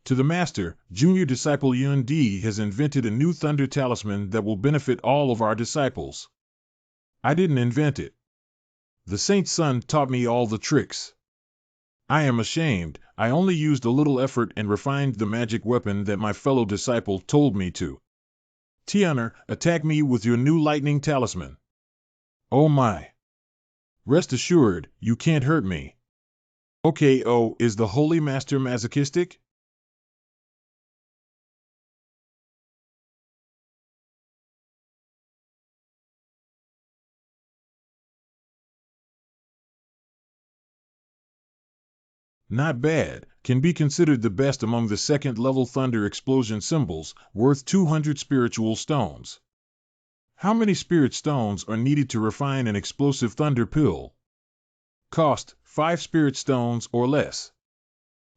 To the master, junior disciple Yundi has invented a new thunder talisman that will benefit all of our disciples. I didn't invent it. The saint's son taught me all the tricks. I am ashamed. I only used a little effort and refined the magic weapon that my fellow disciple told me to. Tianer, attack me with your new lightning talisman. Oh my. Rest assured, you can't hurt me. Okay, oh, is the Holy Master masochistic? Not bad, can be considered the best among the second-level thunder explosion symbols, worth 200 spiritual stones. How many spirit stones are needed to refine an explosive thunder pill? Cost, 5 spirit stones or less.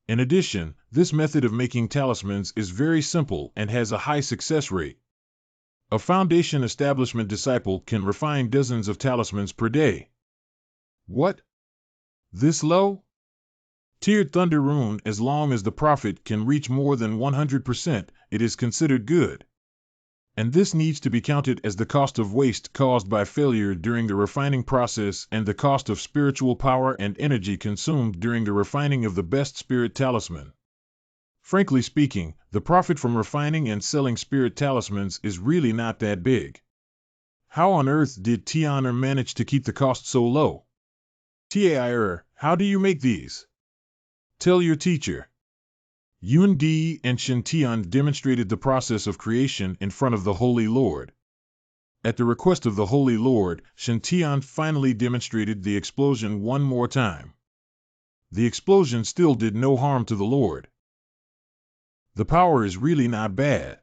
In addition, this method of making talismans is very simple and has a high success rate. A foundation establishment disciple can refine dozens of talismans per day. What? This low? Tiered thunder rune, as long as the profit can reach more than 100%, it is considered good. And this needs to be counted as the cost of waste caused by failure during the refining process and the cost of spiritual power and energy consumed during the refining of the best spirit talisman. Frankly speaking, the profit from refining and selling spirit talismans is really not that big. How on earth did Tianer manage to keep the cost so low? Tianer, how do you make these? Tell your teacher. Yuan Di and Shen Tian demonstrated the process of creation in front of the Holy Lord. At the request of the Holy Lord, Shen Tian finally demonstrated the explosion one more time. The explosion still did no harm to the Lord. The power is really not bad.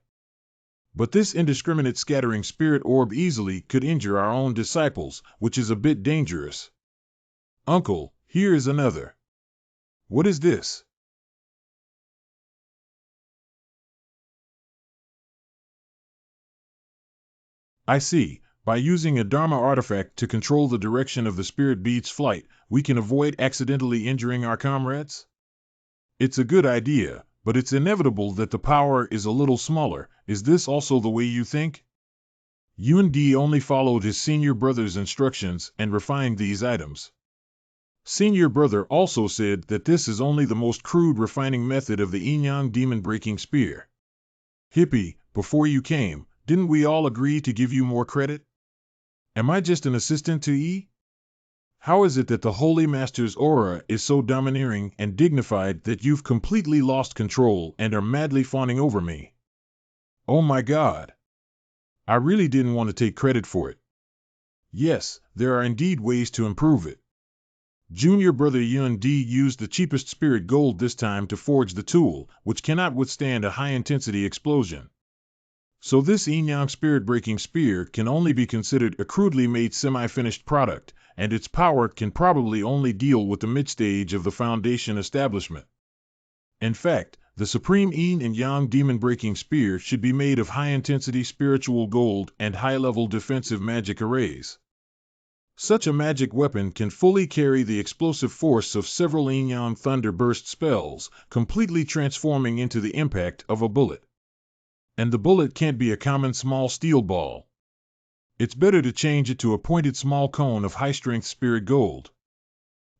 But this indiscriminate scattering spirit orb easily could injure our own disciples, which is a bit dangerous. Uncle, here is another. What is this? I see. By using a Dharma artifact to control the direction of the spirit bead's flight, we can avoid accidentally injuring our comrades? It's a good idea, but it's inevitable that the power is a little smaller. Is this also the way you think? Yuan Di only followed his senior brother's instructions and refined these items. Senior brother also said that this is only the most crude refining method of the Yin-Yang demon-breaking spear. Hippie, before you came, didn't we all agree to give you more credit? Am I just an assistant to E? How is it that the Holy Master's aura is so domineering and dignified that you've completely lost control and are madly fawning over me? Oh my God! I really didn't want to take credit for it. Yes, there are indeed ways to improve it. Junior brother Yuan Di used the cheapest spirit gold this time to forge the tool, which cannot withstand a high-intensity explosion. So this Yin-Yang spirit-breaking spear can only be considered a crudely made semi-finished product, and its power can probably only deal with the mid-stage of the Foundation establishment. In fact, the supreme Yin and Yang demon-breaking spear should be made of high-intensity spiritual gold and high-level defensive magic arrays. Such a magic weapon can fully carry the explosive force of several Yin-Yang thunder burst spells, completely transforming into the impact of a bullet. And the bullet can't be a common small steel ball. It's better to change it to a pointed small cone of high-strength spirit gold.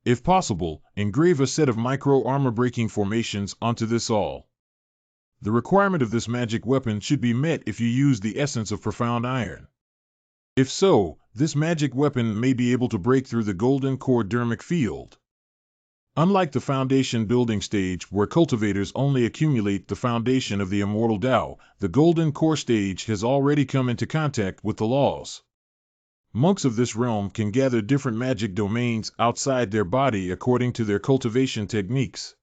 If possible, engrave a set of micro-armor-breaking formations onto this all. The requirement of this magic weapon should be met if you use the essence of profound iron. If so, this magic weapon may be able to break through the golden core dermic field. Unlike the foundation building stage where cultivators only accumulate the foundation of the immortal Tao, the golden core stage has already come into contact with the laws. Monks of this realm can gather different magic domains outside their body according to their cultivation techniques.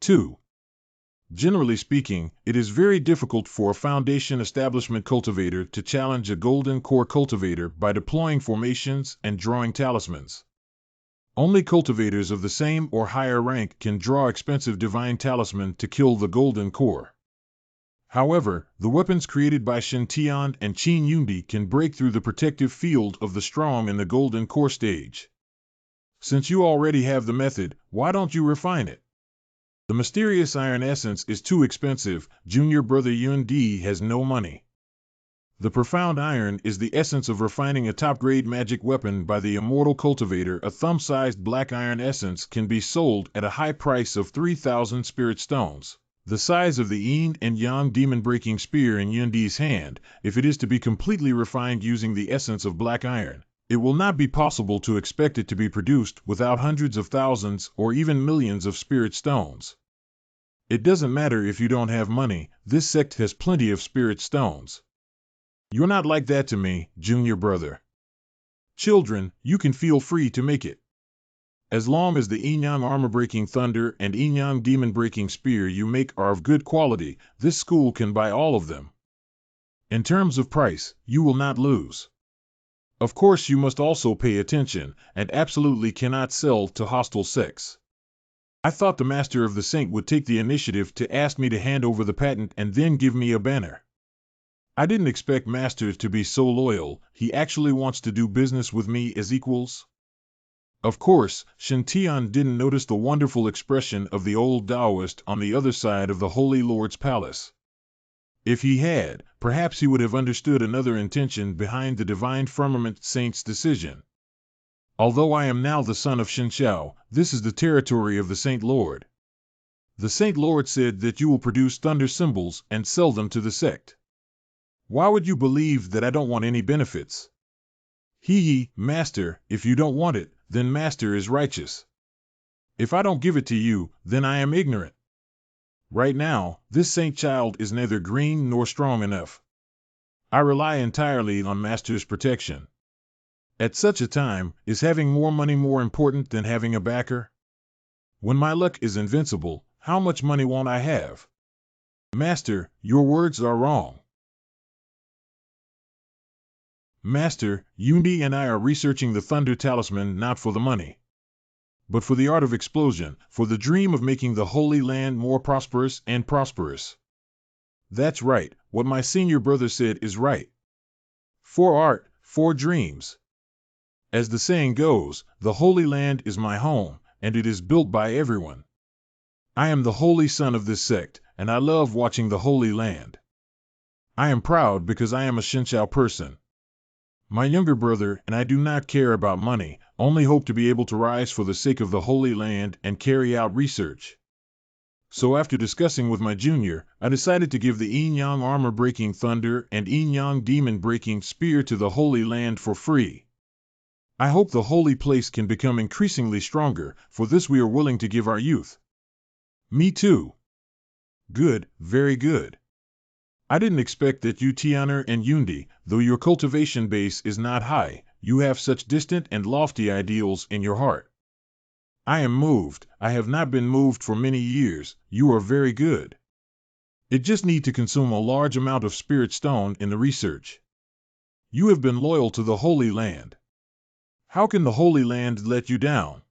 2. Generally speaking, it is very difficult for a foundation establishment cultivator to challenge a golden core cultivator by deploying formations and drawing talismans. Only cultivators of the same or higher rank can draw expensive divine talisman to kill the golden core. However, the weapons created by Shen Tian and Qin Yundi can break through the protective field of the strong in the golden core stage. Since you already have the method, why don't you refine it? The mysterious iron essence is too expensive. Junior brother Yuan Di has no money. The profound iron is the essence of refining a top-grade magic weapon by the immortal cultivator. A thumb-sized black iron essence can be sold at a high price of 3,000 spirit stones, the size of the Yin and Yang demon-breaking spear in Yundi's hand. If it is to be completely refined using the essence of black iron, it will not be possible to expect it to be produced without hundreds of thousands or even millions of spirit stones. It doesn't matter if you don't have money, this sect has plenty of spirit stones. You're not like that to me, junior brother. Children, you can feel free to make it. As long as the Yin-Yang armor-breaking thunder and Yin-Yang demon-breaking spear you make are of good quality, this school can buy all of them. In terms of price, you will not lose. Of course you must also pay attention, and absolutely cannot sell to hostile sects. I thought the Master of the Saint would take the initiative to ask me to hand over the patent and then give me a banner. I didn't expect Master to be so loyal. He actually wants to do business with me as equals. Of course, Shintian didn't notice the wonderful expression of the old Taoist on the other side of the Holy Lord's palace. If he had, perhaps he would have understood another intention behind the divine firmament saint's decision. Although I am now the son of Shinshao, this is the territory of the Saint Lord. The Saint Lord said that you will produce thunder symbols and sell them to the sect. Why would you believe that I don't want any benefits? Master, if you don't want it, then Master is righteous. If I don't give it to you, then I am ignorant. Right now, this saint child is neither green nor strong enough. I rely entirely on Master's protection. At such a time, is having more money more important than having a backer? When my luck is invincible, how much money won't I have? Master, your words are wrong. Master, Yundi and I are researching the Thunder Talisman not for the money, but for the art of explosion, for the dream of making the Holy Land more prosperous and prosperous. That's right, what my senior brother said is right. For art, for dreams. As the saying goes, the Holy Land is my home, and it is built by everyone. I am the holy son of this sect, and I love watching the Holy Land. I am proud because I am a Shinshao person. My younger brother and I do not care about money, only hope to be able to rise for the sake of the Holy Land and carry out research. So after discussing with my junior, I decided to give the Yin-Yang armor-breaking thunder and Yin-Yang demon-breaking spear to the Holy Land for free. I hope the holy place can become increasingly stronger, for this we are willing to give our youth. Me too. Good, very good. I didn't expect that you Tianer and Yundi, though your cultivation base is not high, you have such distant and lofty ideals in your heart. I am moved. I have not been moved for many years. You are very good. It just need to consume a large amount of spirit stone in the research. You have been loyal to the Holy Land. How can the Holy Land let you down?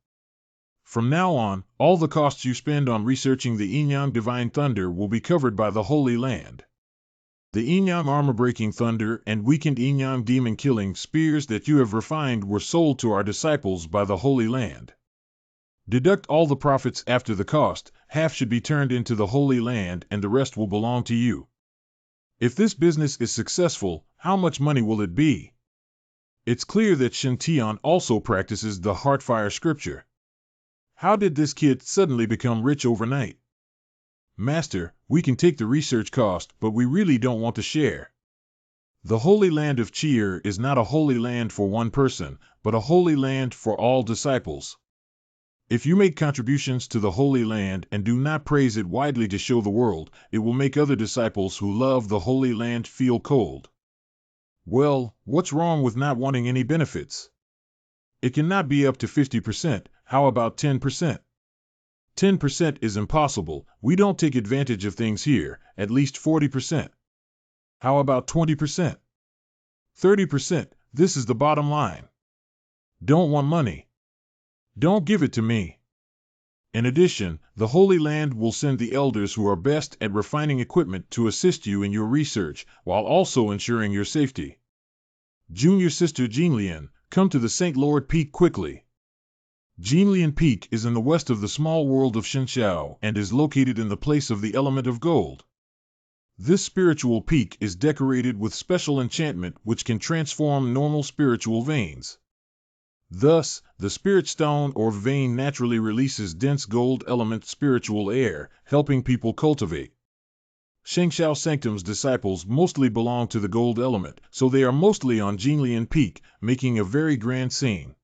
From now on, all the costs you spend on researching the Yin-Yang Divine Thunder will be covered by the Holy Land. The Yin-Yang armor-breaking thunder and weakened Yin-Yang demon-killing spears that you have refined were sold to our disciples by the Holy Land. Deduct all the profits after the cost, half should be turned into the Holy Land and the rest will belong to you. If this business is successful, how much money will it be? It's clear that Shintian also practices the Heartfire scripture. How did this kid suddenly become rich overnight? Master, we can take the research cost, but we really don't want to share. The Holy Land of Cheer is not a holy land for one person, but a holy land for all disciples. If you make contributions to the Holy Land and do not praise it widely to show the world, it will make other disciples who love the Holy Land feel cold. Well, what's wrong with not wanting any benefits? It cannot be up to 50%, how about 10%? 10% is impossible, we don't take advantage of things here, at least 40%. How about 20%? 30%, this is the bottom line. Don't want money. Don't give it to me. In addition, the Holy Land will send the elders who are best at refining equipment to assist you in your research, while also ensuring your safety. Junior Sister Jinlian, come to the St. Lord Peak quickly. Jinlian Peak is in the west of the small world of Shinshao and is located in the place of the element of gold. This spiritual peak is decorated with special enchantment which can transform normal spiritual veins. Thus, the spirit stone or vein naturally releases dense gold element spiritual air, helping people cultivate. Shengshao Sanctum's disciples mostly belong to the gold element, so they are mostly on Jinlian Peak, making a very grand scene.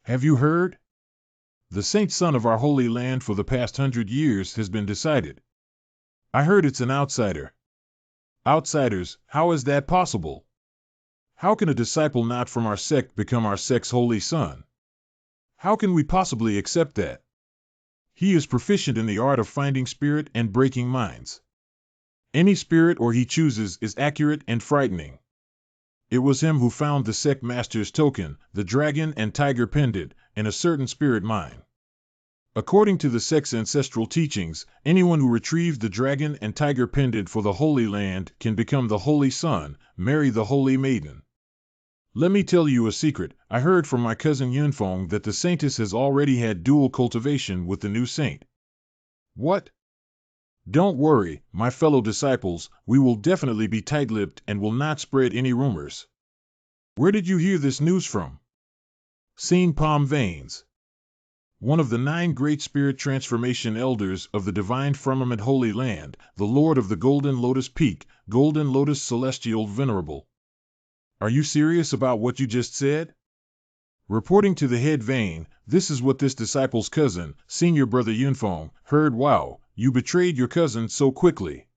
Have you heard? The saint son of our Holy Land for the past 100 years has been decided. I heard it's an outsider. Outsiders, how is that possible? How can a disciple not from our sect become our sect's holy son? How can we possibly accept that? He is proficient in the art of finding spirit and breaking minds. Any spirit or he chooses is accurate and frightening. It was him who found the sect master's token, the dragon and tiger pendant, in a certain spirit mine. According to the sect's ancestral teachings, anyone who retrieved the dragon and tiger pendant for the Holy Land can become the Holy Son, marry the Holy Maiden. Let me tell you a secret. I heard from my cousin Yunfeng that the saintess has already had dual cultivation with the new saint. What? Don't worry, my fellow disciples, we will definitely be tight-lipped and will not spread any rumors. Where did you hear this news from? Seen Palm Veins, one of the 9 great spirit transformation elders of the divine firmament Holy Land, the Lord of the Golden Lotus Peak, Golden Lotus Celestial Venerable. Are you serious about what you just said? Reporting to the head vein, this is what this disciple's cousin, senior brother Yunfeng, heard. Wow, you betrayed your cousin so quickly.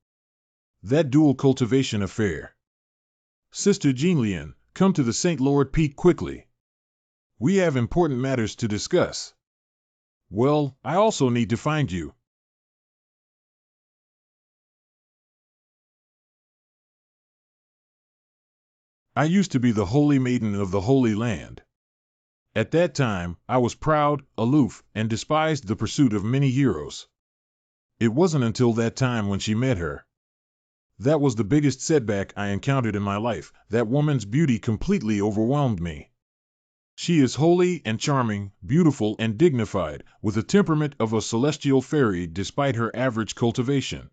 That dual cultivation affair. Sister Jinlian, come to the St. Lord Peak quickly. We have important matters to discuss. Well, I also need to find you. I used to be the holy maiden of the Holy Land. At that time, I was proud, aloof, and despised the pursuit of many heroes. It wasn't until that time when she met her. That was the biggest setback I encountered in my life. That woman's beauty completely overwhelmed me. She is holy and charming, beautiful and dignified, with the temperament of a celestial fairy despite her average cultivation.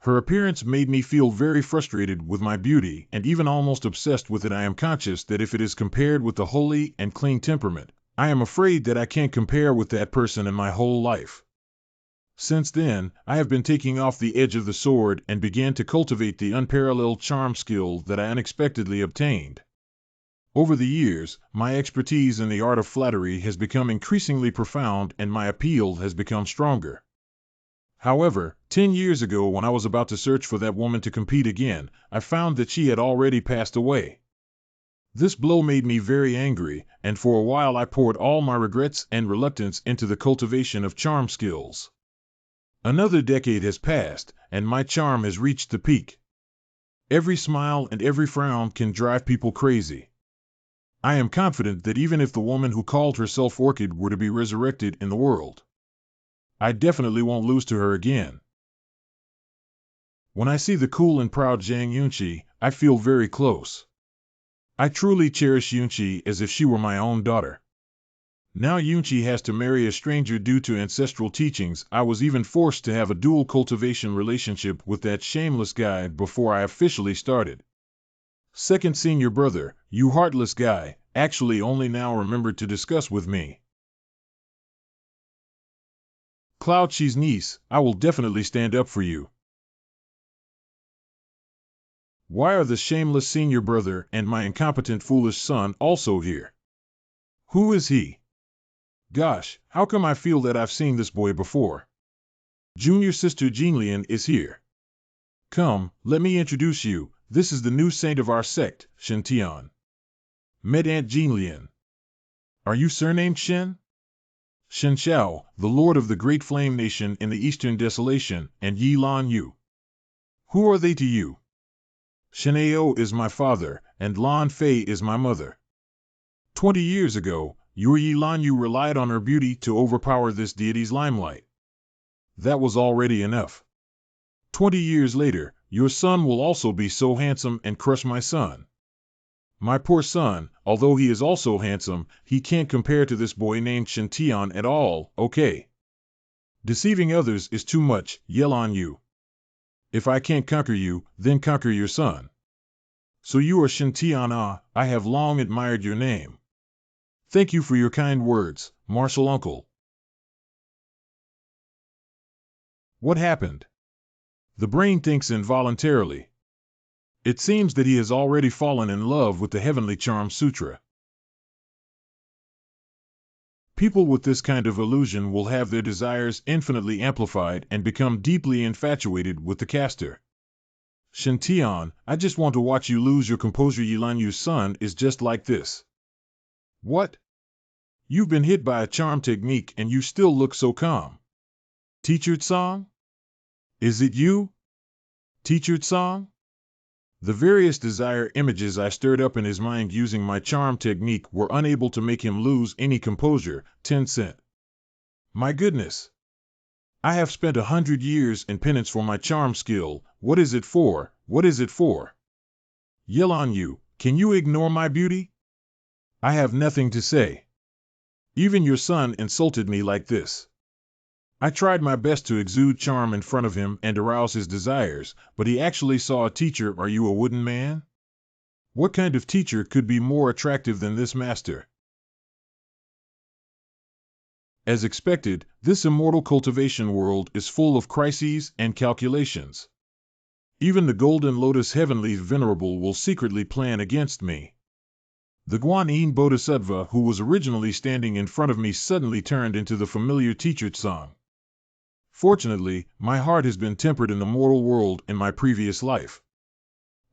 Her appearance made me feel very frustrated with my beauty and even almost obsessed with it. I am conscious that if it is compared with the holy and clean temperament, I am afraid that I can't compare with that person in my whole life. Since then, I have been taking off the edge of the sword and began to cultivate the unparalleled charm skill that I unexpectedly obtained. Over the years, my expertise in the art of flattery has become increasingly profound and my appeal has become stronger. However, 10 years ago when I was about to search for that woman to compete again, I found that she had already passed away. This blow made me very angry, and for a while I poured all my regrets and reluctance into the cultivation of charm skills. Another decade has passed, and my charm has reached the peak. Every smile and every frown can drive people crazy. I am confident that even if the woman who called herself Orchid were to be resurrected in the world, I definitely won't lose to her again. When I see the cool and proud Zhang Yunqi, I feel very close. I truly cherish Yunqi as if she were my own daughter. Now Yunqi has to marry a stranger due to ancestral teachings. I was even forced to have a dual cultivation relationship with that shameless guy before I officially started. Second senior brother, you heartless guy, actually only now remembered to discuss with me. Cloud Chi's niece, I will definitely stand up for you. Why are the shameless senior brother and my incompetent foolish son also here? Who is he? Gosh, how come I feel that I've seen this boy before? Junior sister Jinlian is here. Come, let me introduce you. This is the new saint of our sect, Shen Tian. Met Aunt Jinlian. Are you surnamed Shen? Shen Xiao, the lord of the great flame nation in the eastern desolation, and Yi Lan Yu. Who are they to you? Shen Ao is my father, and Lan Fei is my mother. 20 years ago, your Yi Lan Yu relied on her beauty to overpower this deity's limelight. That was already enough. 20 years later, your son will also be so handsome and crush my son. My poor son, although he is also handsome, he can't compare to this boy named Shen Tian at all, okay? Deceiving others is too much, yell on you. If I can't conquer you, then conquer your son. So you are Shen Tian ah, I have long admired your name. Thank you for your kind words, martial uncle. What happened? The brain thinks involuntarily. It seems that he has already fallen in love with the Heavenly Charm Sutra. People with this kind of illusion will have their desires infinitely amplified and become deeply infatuated with the caster. Shen Tian, I just want to watch you lose your composure. Yilan Yu's son is just like this. What? You've been hit by a charm technique and you still look so calm. Teacher Tsang? Is it you? Teacher Tsang? The various desire images I stirred up in his mind using my charm technique were unable to make him lose any composure. 10 cent. My goodness! I have spent 100 years in penance for my charm skill. What is it for? What is it for? Yell on you. Can you ignore my beauty? I have nothing to say. Even your son insulted me like this. I tried my best to exude charm in front of him and arouse his desires, but he actually saw a teacher. Are you a wooden man? What kind of teacher could be more attractive than this master? As expected, this immortal cultivation world is full of crises and calculations. Even the Golden Lotus Heavenly Venerable will secretly plan against me. The Guanyin Bodhisattva who was originally standing in front of me suddenly turned into the familiar teacher Tsang. Fortunately, my heart has been tempered in the mortal world in my previous life.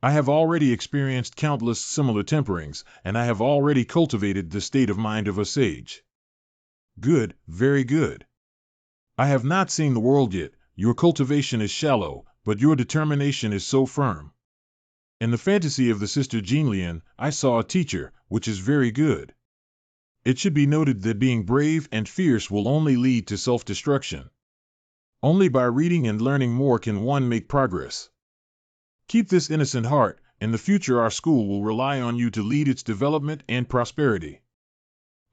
I have already experienced countless similar temperings, and I have already cultivated the state of mind of a sage. Good, very good. I have not seen the world yet. Your cultivation is shallow, but your determination is so firm. In the fantasy of the sister Jinlian, I saw a teacher, which is very good. It should be noted that being brave and fierce will only lead to self-destruction. Only by reading and learning more can one make progress. Keep this innocent heart. In the future our school will rely on you to lead its development and prosperity.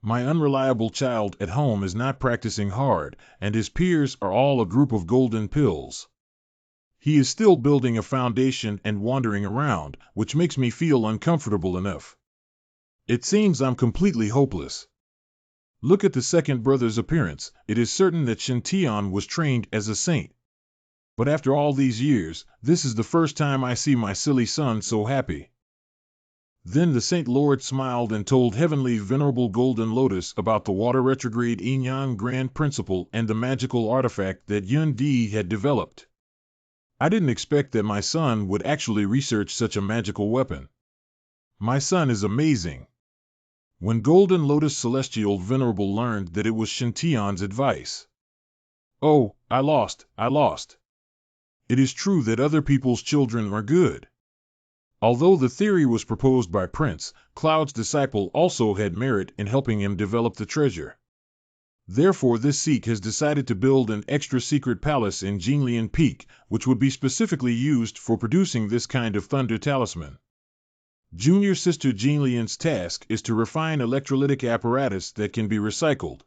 My unreliable child at home is not practicing hard, and his peers are all a group of golden pills. He is still building a foundation and wandering around, which makes me feel uncomfortable enough. It seems I'm completely hopeless. Look at the second brother's appearance. It is certain that Shintian was trained as a saint. But after all these years, this is the first time I see my silly son so happy. Then the Saint Lord smiled and told Heavenly Venerable Golden Lotus about the water retrograde Yin-Yang Grand Principle and the magical artifact that Yun Di had developed. I didn't expect that my son would actually research such a magical weapon. My son is amazing. When Golden Lotus Celestial Venerable learned that it was Shintian's advice. Oh, I lost. It is true that other people's children are good. Although the theory was proposed by Prince, Cloud's disciple also had merit in helping him develop the treasure. Therefore this Sikh has decided to build an extra secret palace in Jinlian Peak, which would be specifically used for producing this kind of thunder talisman. Junior Sister Jinlian's task is to refine electrolytic apparatus that can be recycled.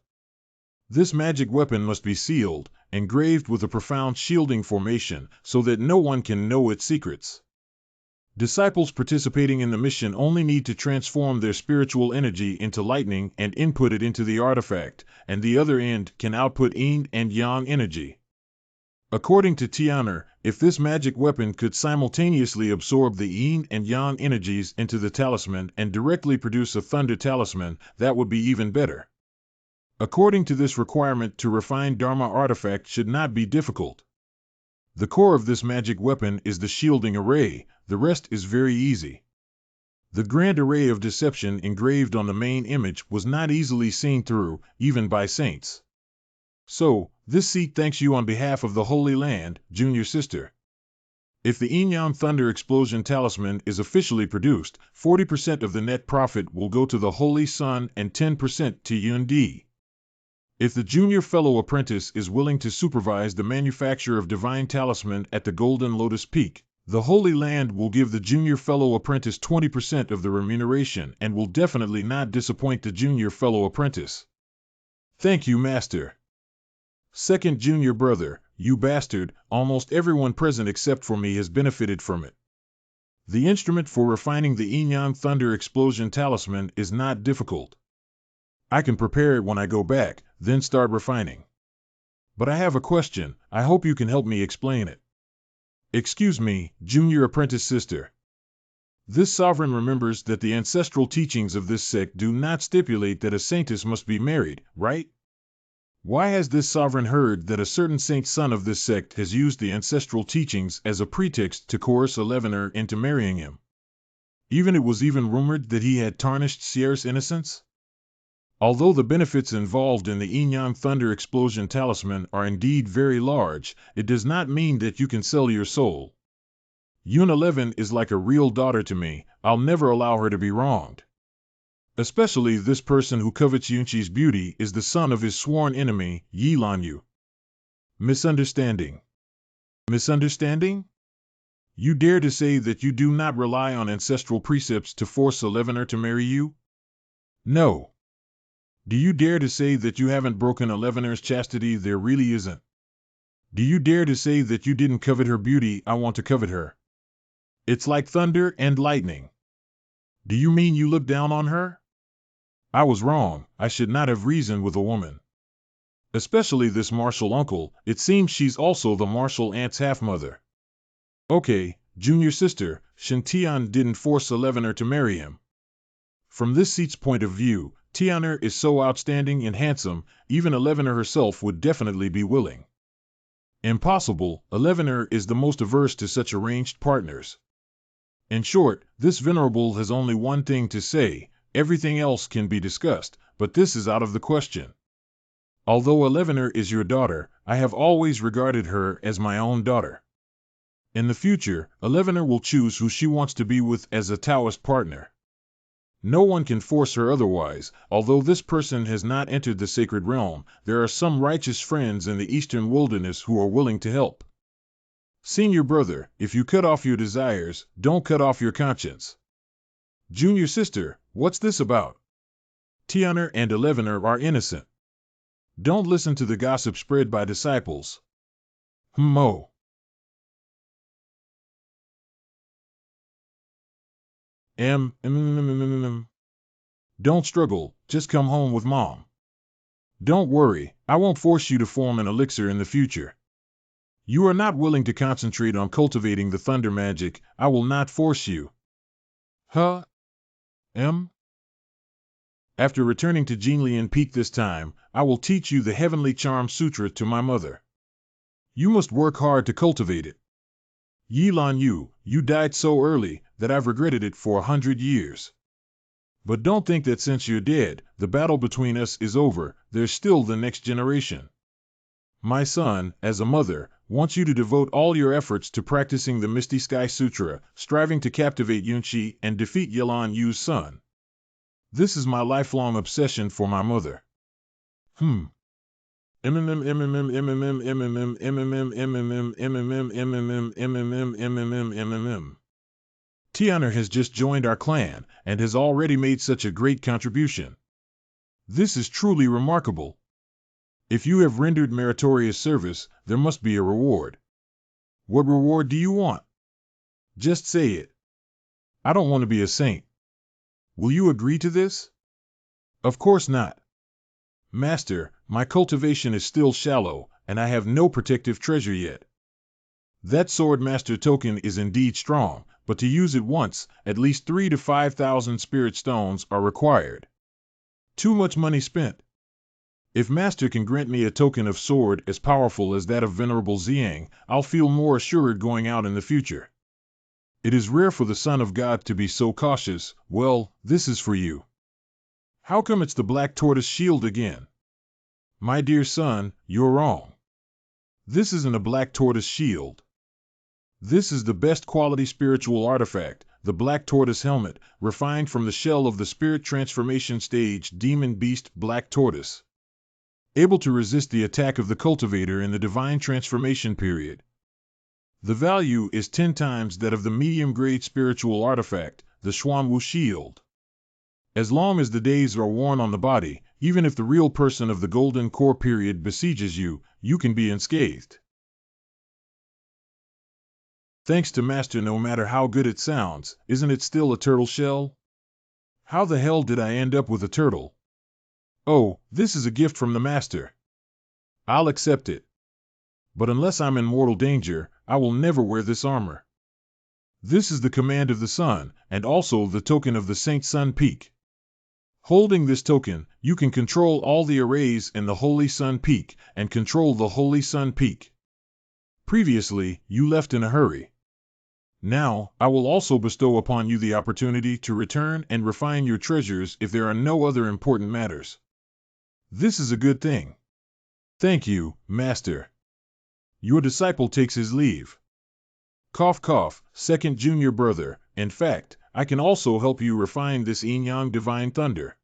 This magic weapon must be sealed, engraved with a profound shielding formation, so that no one can know its secrets. Disciples participating in the mission only need to transform their spiritual energy into lightning and input it into the artifact, and the other end can output yin and yang energy. According to Tianer, if this magic weapon could simultaneously absorb the yin and yang energies into the talisman and directly produce a thunder talisman, that would be even better. According to this requirement, to refine Dharma artifact should not be difficult. The core of this magic weapon is the shielding array, the rest is very easy. The grand array of deception engraved on the main image was not easily seen through, even by saints. So, this seat thanks you on behalf of the Holy Land, Junior Sister. If the Yin-Yang Thunder Explosion Talisman is officially produced, 40% of the net profit will go to the Holy Sun and 10% to Yun Di. If the junior fellow apprentice is willing to supervise the manufacture of divine talisman at the Golden Lotus Peak, the Holy Land will give the junior fellow apprentice 20% of the remuneration and will definitely not disappoint the junior fellow apprentice. Thank you, Master. Second junior brother, you bastard, almost everyone present except for me has benefited from it. The instrument for refining the Yin-Yang Thunder Explosion Talisman is not difficult. I can prepare it when I go back, then start refining. But I have a question. I hope you can help me explain it. Excuse me, junior apprentice sister. This sovereign remembers that the ancestral teachings of this sect do not stipulate that a saintess must be married, right? Why has this sovereign heard that a certain saint son of this sect has used the ancestral teachings as a pretext to coerce a Leavener into marrying him? It was even rumored that he had tarnished Sierra's innocence? Although the benefits involved in the Yin-Yang Thunder Explosion Talisman are indeed very large, it does not mean that you can sell your soul. Yun 11 is like a real daughter to me. I'll never allow her to be wronged. Especially this person who covets Yunqi's beauty is the son of his sworn enemy, Yi Lanyu. Misunderstanding. Misunderstanding? You dare to say that you do not rely on ancestral precepts to force a Leavener to marry you? No. Do you dare to say that you haven't broken a Leavener's chastity? There really isn't. Do you dare to say that you didn't covet her beauty? I want to covet her. It's like thunder and lightning. Do you mean you look down on her? I was wrong. I should not have reasoned with a woman. Especially this martial uncle. It seems she's also the martial aunt's half-mother. Okay, junior sister, Shintian didn't force a Leavener to marry him. From this seat's point of view, Tianer is so outstanding and handsome, even a Leavener herself would definitely be willing. Impossible, a Leavener is the most averse to such arranged partners. In short, this venerable has only one thing to say: everything else can be discussed, but this is out of the question. Although a Leavener is your daughter, I have always regarded her as my own daughter. In the future, a Leavener will choose who she wants to be with as a Taoist partner. No one can force her otherwise. Although this person has not entered the sacred realm, there are some righteous friends in the eastern wilderness who are willing to help. Senior brother, if you cut off your desires, don't cut off your conscience. Junior sister, what's this about? Tianer and a Leavener are innocent. Don't listen to the gossip spread by disciples. Mo. Don't struggle, just come home with mom. Don't worry, I won't force you to form an elixir in the future. You are not willing to concentrate on cultivating the thunder magic. I will not force you. Huh? After returning to Jinlian Peak this time, I will teach you the Heavenly Charm Sutra to my mother. You must work hard to cultivate it. Yilan Yu, you died so early that I've regretted it for 100 years. But don't think that since you're dead, the battle between us is over. There's still the next generation. My son, as a mother, wants you to devote all your efforts to practicing the Misty Sky Sutra, striving to captivate Yunchi and defeat Yilan Yu's son. This is my lifelong obsession for my mother. Tianer has just joined our clan and has already made such a great contribution. This is truly remarkable. If you have rendered meritorious service, there must be a reward. What reward do you want? Just say it. I don't want to be a saint. Will you agree to this? Of course not. Master, my cultivation is still shallow, and I have no protective treasure yet. That sword master token is indeed strong, but to use it once, at least 3,000 to 5,000 spirit stones are required. Too much money spent. If Master can grant me a token of sword as powerful as that of Venerable Xiang, I'll feel more assured going out in the future. It is rare for the Son of God to be so cautious. Well, this is for you. How come it's the black tortoise shield again? My dear son, you're wrong. This isn't a black tortoise shield. This is the best quality spiritual artifact, the black tortoise helmet, refined from the shell of the spirit transformation stage demon beast black tortoise. Able to resist the attack of the cultivator in the divine transformation period. The value is 10 times that of the medium-grade spiritual artifact, the Xuanwu shield. As long as the days are worn on the body, even if the real person of the golden core period besieges you, you can be unscathed. Thanks to Master, no matter how good it sounds, isn't it still a turtle shell? How the hell did I end up with a turtle? Oh, this is a gift from the Master. I'll accept it. But unless I'm in mortal danger, I will never wear this armor. This is the command of the sun, and also the token of the Saint Sun Peak. Holding this token, you can control all the arrays in the Holy Sun Peak, and control the Holy Sun Peak. Previously, you left in a hurry. Now, I will also bestow upon you the opportunity to return and refine your treasures if there are no other important matters. This is a good thing. Thank you, Master. Your disciple takes his leave. Cough cough, second junior brother. In fact, I can also help you refine this yin-yang divine thunder.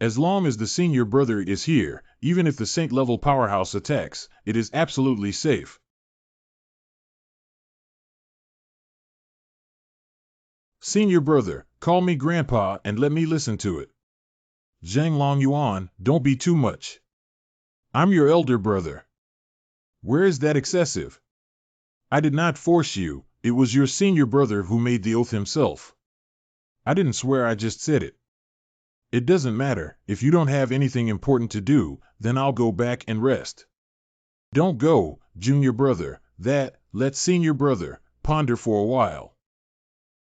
As long as the senior brother is here, even if the saint-level powerhouse attacks, it is absolutely safe. Senior brother, call me grandpa and let me listen to it. Zhang Long Yuan, don't be too much. I'm your elder brother. Where is that excessive? I did not force you, it was your senior brother who made the oath himself. I didn't swear, I just said it. It doesn't matter, if you don't have anything important to do, then I'll go back and rest. Don't go, junior brother, let senior brother ponder for a while.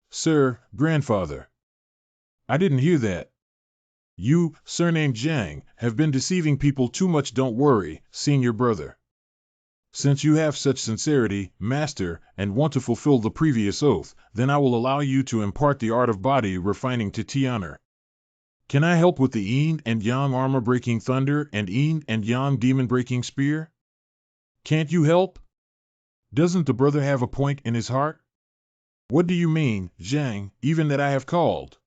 Sir, grandfather. I didn't hear that. You, surnamed Zhang, have been deceiving people too much. Don't worry, senior brother. Since you have such sincerity, master, and want to fulfill the previous oath, then I will allow you to impart the art of body refining to Tianer. Can I help with the Yin and Yang armor-breaking thunder and Yin and Yang demon-breaking spear? Can't you help? Doesn't the brother have a point in his heart? What do you mean, Zhang, even that I have called?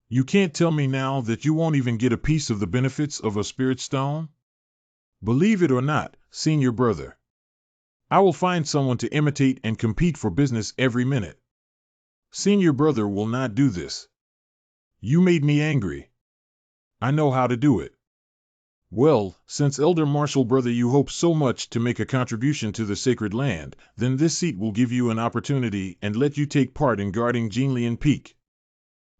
You can't tell me now that you won't even get a piece of the benefits of a spirit stone? Believe it or not, senior brother. I will find someone to imitate and compete for business every minute. Senior brother will not do this. You made me angry. I know how to do it. Well, since elder martial brother you hope so much to make a contribution to the sacred land, then this seat will give you an opportunity and let you take part in guarding Jinlian Peak.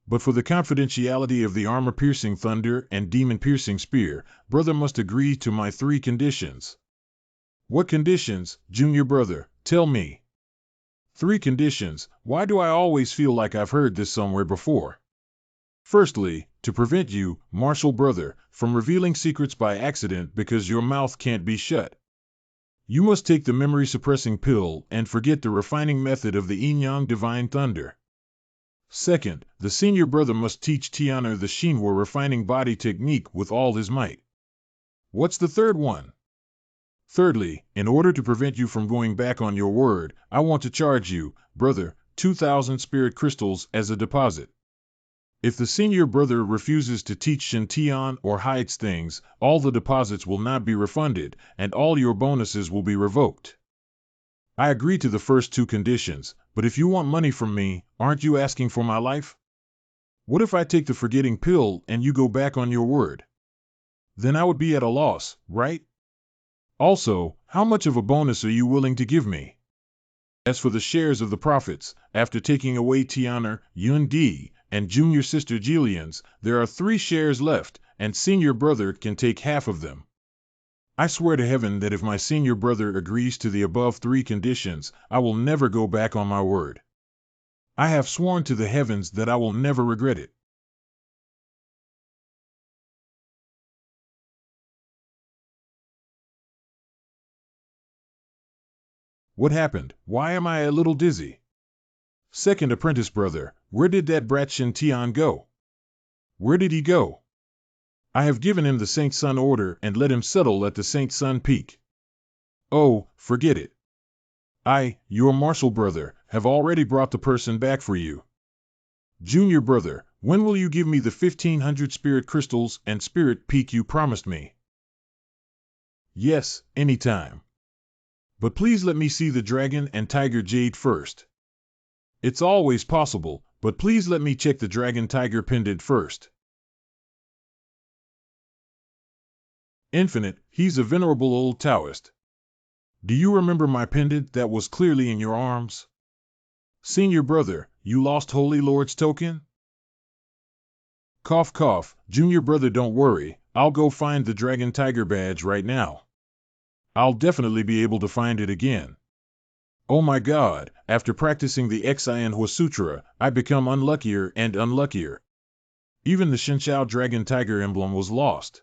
But for the confidentiality of the armor-piercing thunder and demon-piercing spear, brother must agree to my 3 conditions. What conditions, junior brother? Tell me. 3 conditions. Why do I always feel like I've heard this somewhere before? Firstly, to prevent you, martial brother, from revealing secrets by accident because your mouth can't be shut. You must take the memory-suppressing pill and forget the refining method of the Yin-Yang divine thunder. Second, the senior brother must teach Tianer the Xinhua refining body technique with all his might. What's the third one? Thirdly, in order to prevent you from going back on your word, I want to charge you, brother, 2,000 spirit crystals as a deposit. If the senior brother refuses to teach Shintian or hides things, all the deposits will not be refunded, and all your bonuses will be revoked. I agree to the first 2 conditions, but if you want money from me, aren't you asking for my life? What if I take the forgetting pill and you go back on your word? Then I would be at a loss, right? Also, how much of a bonus are you willing to give me? As for the shares of the profits, after taking away Tianer, Yun Di, and junior sister Jillian's, there are 3 shares left, and senior brother can take half of them. I swear to heaven that if my senior brother agrees to the above 3 conditions, I will never go back on my word. I have sworn to the heavens that I will never regret it. What happened? Why am I a little dizzy? Second apprentice brother, where did that brat Shintian go? Where did he go? I have given him the Saint Sun order and let him settle at the Saint Sun Peak. Oh, forget it. I, your martial brother, have already brought the person back for you. Junior brother, when will you give me the 1,500 spirit crystals and spirit peak you promised me? Yes, anytime. But please let me see the dragon and tiger jade first. It's always possible, but please let me check the dragon tiger pendant first. Infinite, he's a venerable old Taoist. Do you remember my pendant that was clearly in your arms? Senior brother, you lost Holy Lord's token? Cough cough, junior brother don't worry, I'll go find the dragon tiger badge right now. I'll definitely be able to find it again. Oh my god, after practicing the Xianhua Sutra, I become unluckier and unluckier. Even the Shinshao dragon tiger emblem was lost.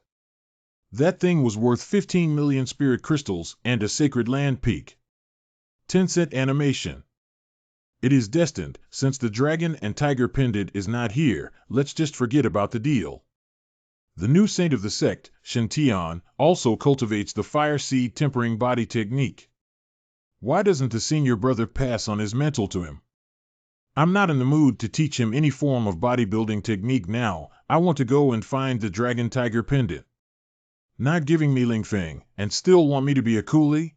That thing was worth 15 million spirit crystals and a sacred land peak. 10-cent animation. It is destined, since the dragon and tiger pendant is not here, let's just forget about the deal. The new saint of the sect, Shintian, also cultivates the fire seed tempering body technique. Why doesn't the senior brother pass on his mental to him? I'm not in the mood to teach him any form of bodybuilding technique now, I want to go and find the dragon tiger pendant. Not giving me Ling Feng, and still want me to be a coolie?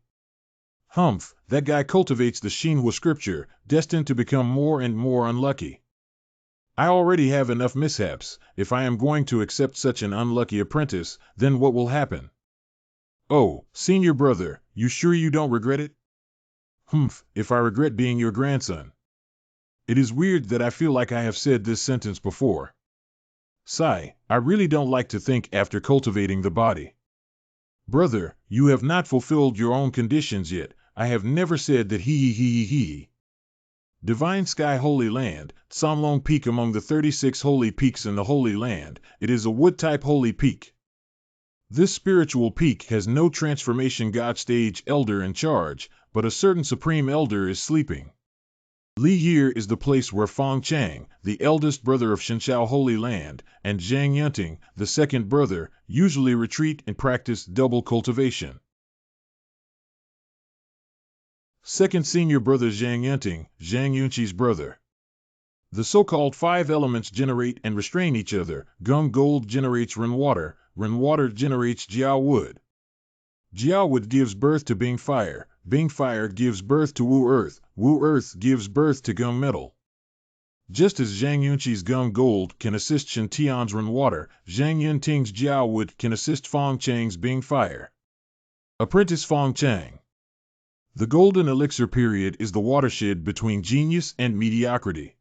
Humph, that guy cultivates the Xinhua scripture, destined to become more and more unlucky. I already have enough mishaps. If I am going to accept such an unlucky apprentice, then what will happen? Oh, senior brother, you sure you don't regret it? Humph, if I regret being your grandson. It is weird that I feel like I have said this sentence before. Sigh, I really don't like to think after cultivating the body. Brother, you have not fulfilled your own conditions yet. I have never said that he. Divine Sky Holy Land, Samlong Peak among the 36 holy peaks in the Holy Land, it is a wood-type holy peak. This spiritual peak has no transformation God stage elder in charge, but a certain supreme elder is sleeping. Li Yir is the place where Fong Chang, the eldest brother of Shenshao Holy Land, and Zhang Yunting, the second brother, usually retreat and practice double cultivation. Second senior brother Zhang Yunting, Zhang Yunqi's brother. The so-called five elements generate and restrain each other. Gum gold generates Ren water generates Jiao wood. Jiao wood gives birth to Bing fire gives birth to Wu earth gives birth to Gum metal. Just as Zhang Yunqi's Gum gold can assist Shen Tian's Ren water, Zhang Yunting's Jiao wood can assist Fong Chang's Bing fire. Apprentice Fong Chang. The golden elixir period is the watershed between genius and mediocrity.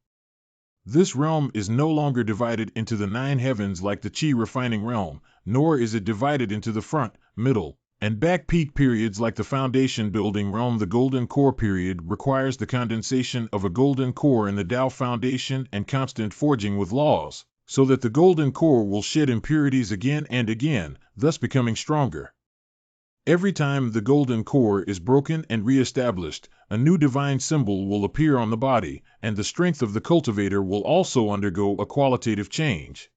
This realm is no longer divided into the 9 heavens like the Qi refining realm, nor is it divided into the front, middle, and back peak periods like the foundation building realm. The golden core period requires the condensation of a golden core in the Tao foundation and constant forging with laws, so that the golden core will shed impurities again and again, thus becoming stronger. Every time the golden core is broken and re-established, a new divine symbol will appear on the body, and the strength of the cultivator will also undergo a qualitative change.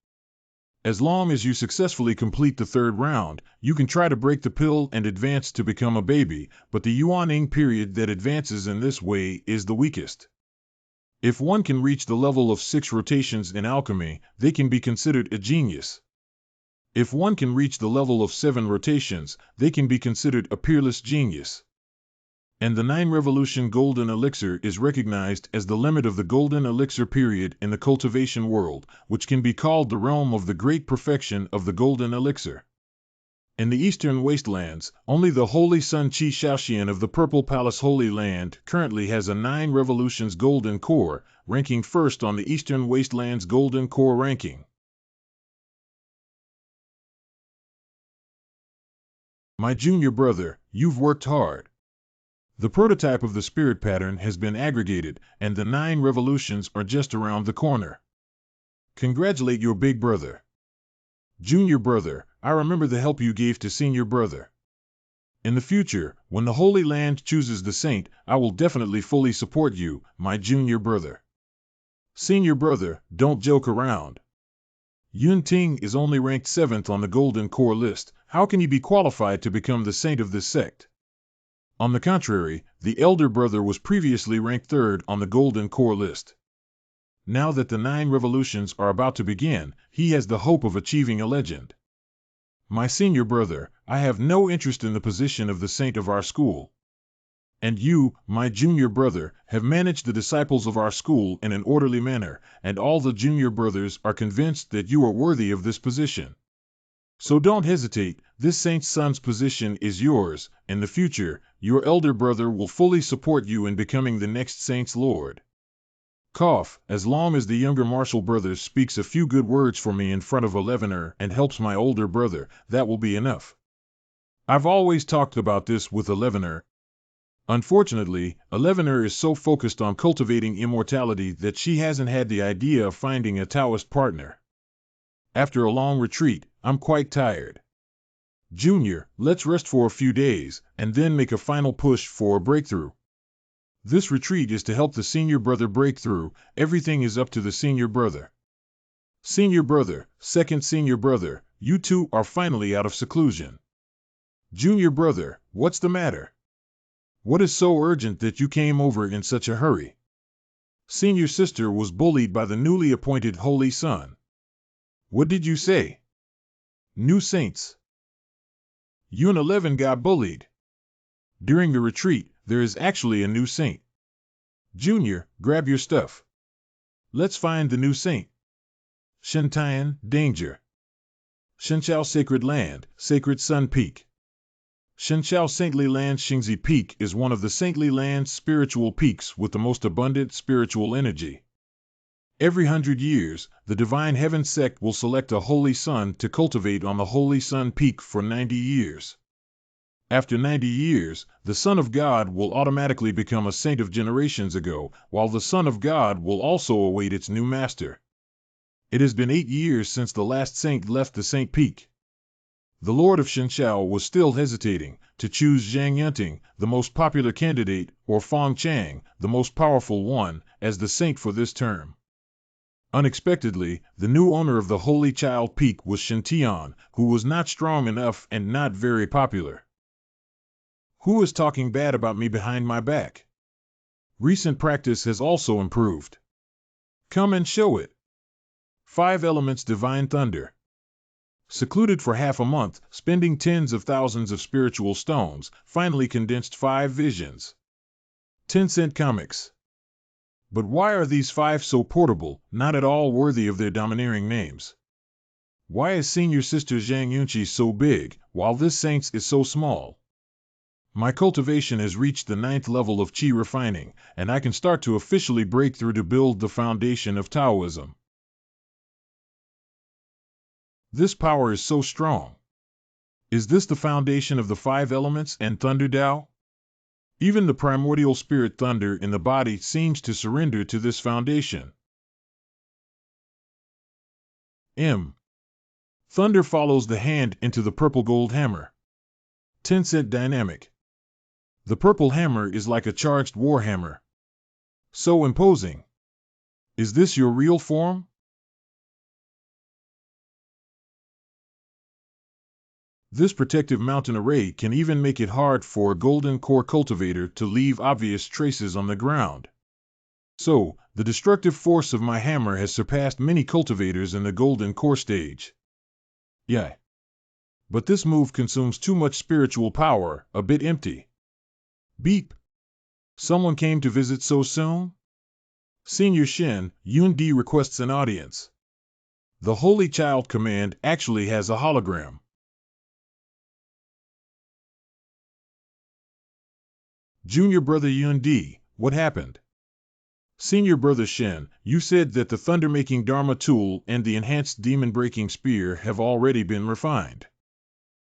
As long as you successfully complete the 3rd round, you can try to break the pill and advance to become a baby, but the Yuaning period that advances in this way is the weakest. If one can reach the level of 6 rotations in alchemy, they can be considered a genius. If one can reach the level of 7 rotations, they can be considered a peerless genius. And the 9 revolution golden elixir is recognized as the limit of the golden elixir period in the cultivation world, which can be called the realm of the great perfection of the golden elixir. In the eastern wastelands, only the Holy Sun Qi Shaoxian of the Purple Palace Holy Land currently has a 9 revolutions golden core, ranking first on the eastern wastelands golden core ranking. My junior brother, you've worked hard. The prototype of the spirit pattern has been aggregated, and the 9 revolutions are just around the corner. Congratulate your big brother. Junior brother, I remember the help you gave to senior brother. In the future, when the Holy Land chooses the saint, I will definitely fully support you, my junior brother. Senior brother, don't joke around. Yun Ting is only ranked 7th on the Golden Core list. How can he be qualified to become the saint of this sect? On the contrary, the elder brother was previously ranked 3rd on the Golden Core list. Now that the 9 revolutions are about to begin, he has the hope of achieving a legend. My senior brother, I have no interest in the position of the saint of our school. And you, my junior brother, have managed the disciples of our school in an orderly manner, and all the junior brothers are convinced that you are worthy of this position. So don't hesitate, this saint's son's position is yours. In the future, your elder brother will fully support you in becoming the next saint's lord. Cough, as long as the younger Marshall brothers speaks a few good words for me in front of Elevener and helps my older brother, that will be enough. I've always talked about this with Elevener. Unfortunately, Elevener is so focused on cultivating immortality that she hasn't had the idea of finding a Taoist partner. After a long retreat, I'm quite tired. Junior, let's rest for a few days, and then make a final push for a breakthrough. This retreat is to help the senior brother break through. Everything is up to the senior brother. Senior brother, second senior brother, you two are finally out of seclusion. Junior brother, what's the matter? What is so urgent that you came over in such a hurry? Senior sister was bullied by the newly appointed Holy Son. What did you say? New saints. Yun 11 got bullied. During the retreat, there is actually a new saint. Junior, grab your stuff. Let's find the new saint. Shintian, danger. Shinchao Sacred Land, Sacred Sun Peak. Shinchao Saintly Land Xingzi Peak is one of the saintly land's spiritual peaks with the most abundant spiritual energy. Every 100 years, the Divine Heaven sect will select a holy sun to cultivate on the Holy Sun Peak for 90 years. After 90 years, the Son of God will automatically become a saint of generations ago, while the Son of God will also await its new master. It has been 8 years since the last saint left the Saint Peak. The Lord of Shinchao was still hesitating to choose Zhang Yunting, the most popular candidate, or Fong Chang, the most powerful one, as the saint for this term. Unexpectedly, the new owner of the Holy Child Peak was Shintian, who was not strong enough and not very popular. Who is talking bad about me behind my back? Recent practice has also improved. Come and show it. 5 Elements Divine Thunder. Secluded for half a month, spending tens of thousands of spiritual stones, finally condensed 5 visions. 10-cent comics. But why are these 5 so portable, not at all worthy of their domineering names? Why is Senior Sister Zhang Yunqi so big, while this saint's is so small? My cultivation has reached the 9th level of Qi refining, and I can start to officially break through to build the foundation of Taoism. This power is so strong. Is this the foundation of the 5 elements and Thunder Tao? Even the primordial spirit thunder in the body seems to surrender to this foundation. M. Thunder follows the hand into the purple gold hammer. 10-cent dynamic. The purple hammer is like a charged war hammer. So imposing. Is this your real form? This protective mountain array can even make it hard for a golden core cultivator to leave obvious traces on the ground. So, the destructive force of my hammer has surpassed many cultivators in the golden core stage. Yeah. But this move consumes too much spiritual power, a bit empty. Beep. Someone came to visit so soon? Senior Shin, Yun Di requests an audience. The Holy Child command actually has a hologram. Junior Brother Yun Di, what happened? Senior Brother Shen, you said that the thunder-making Dharma tool and the enhanced demon-breaking spear have already been refined.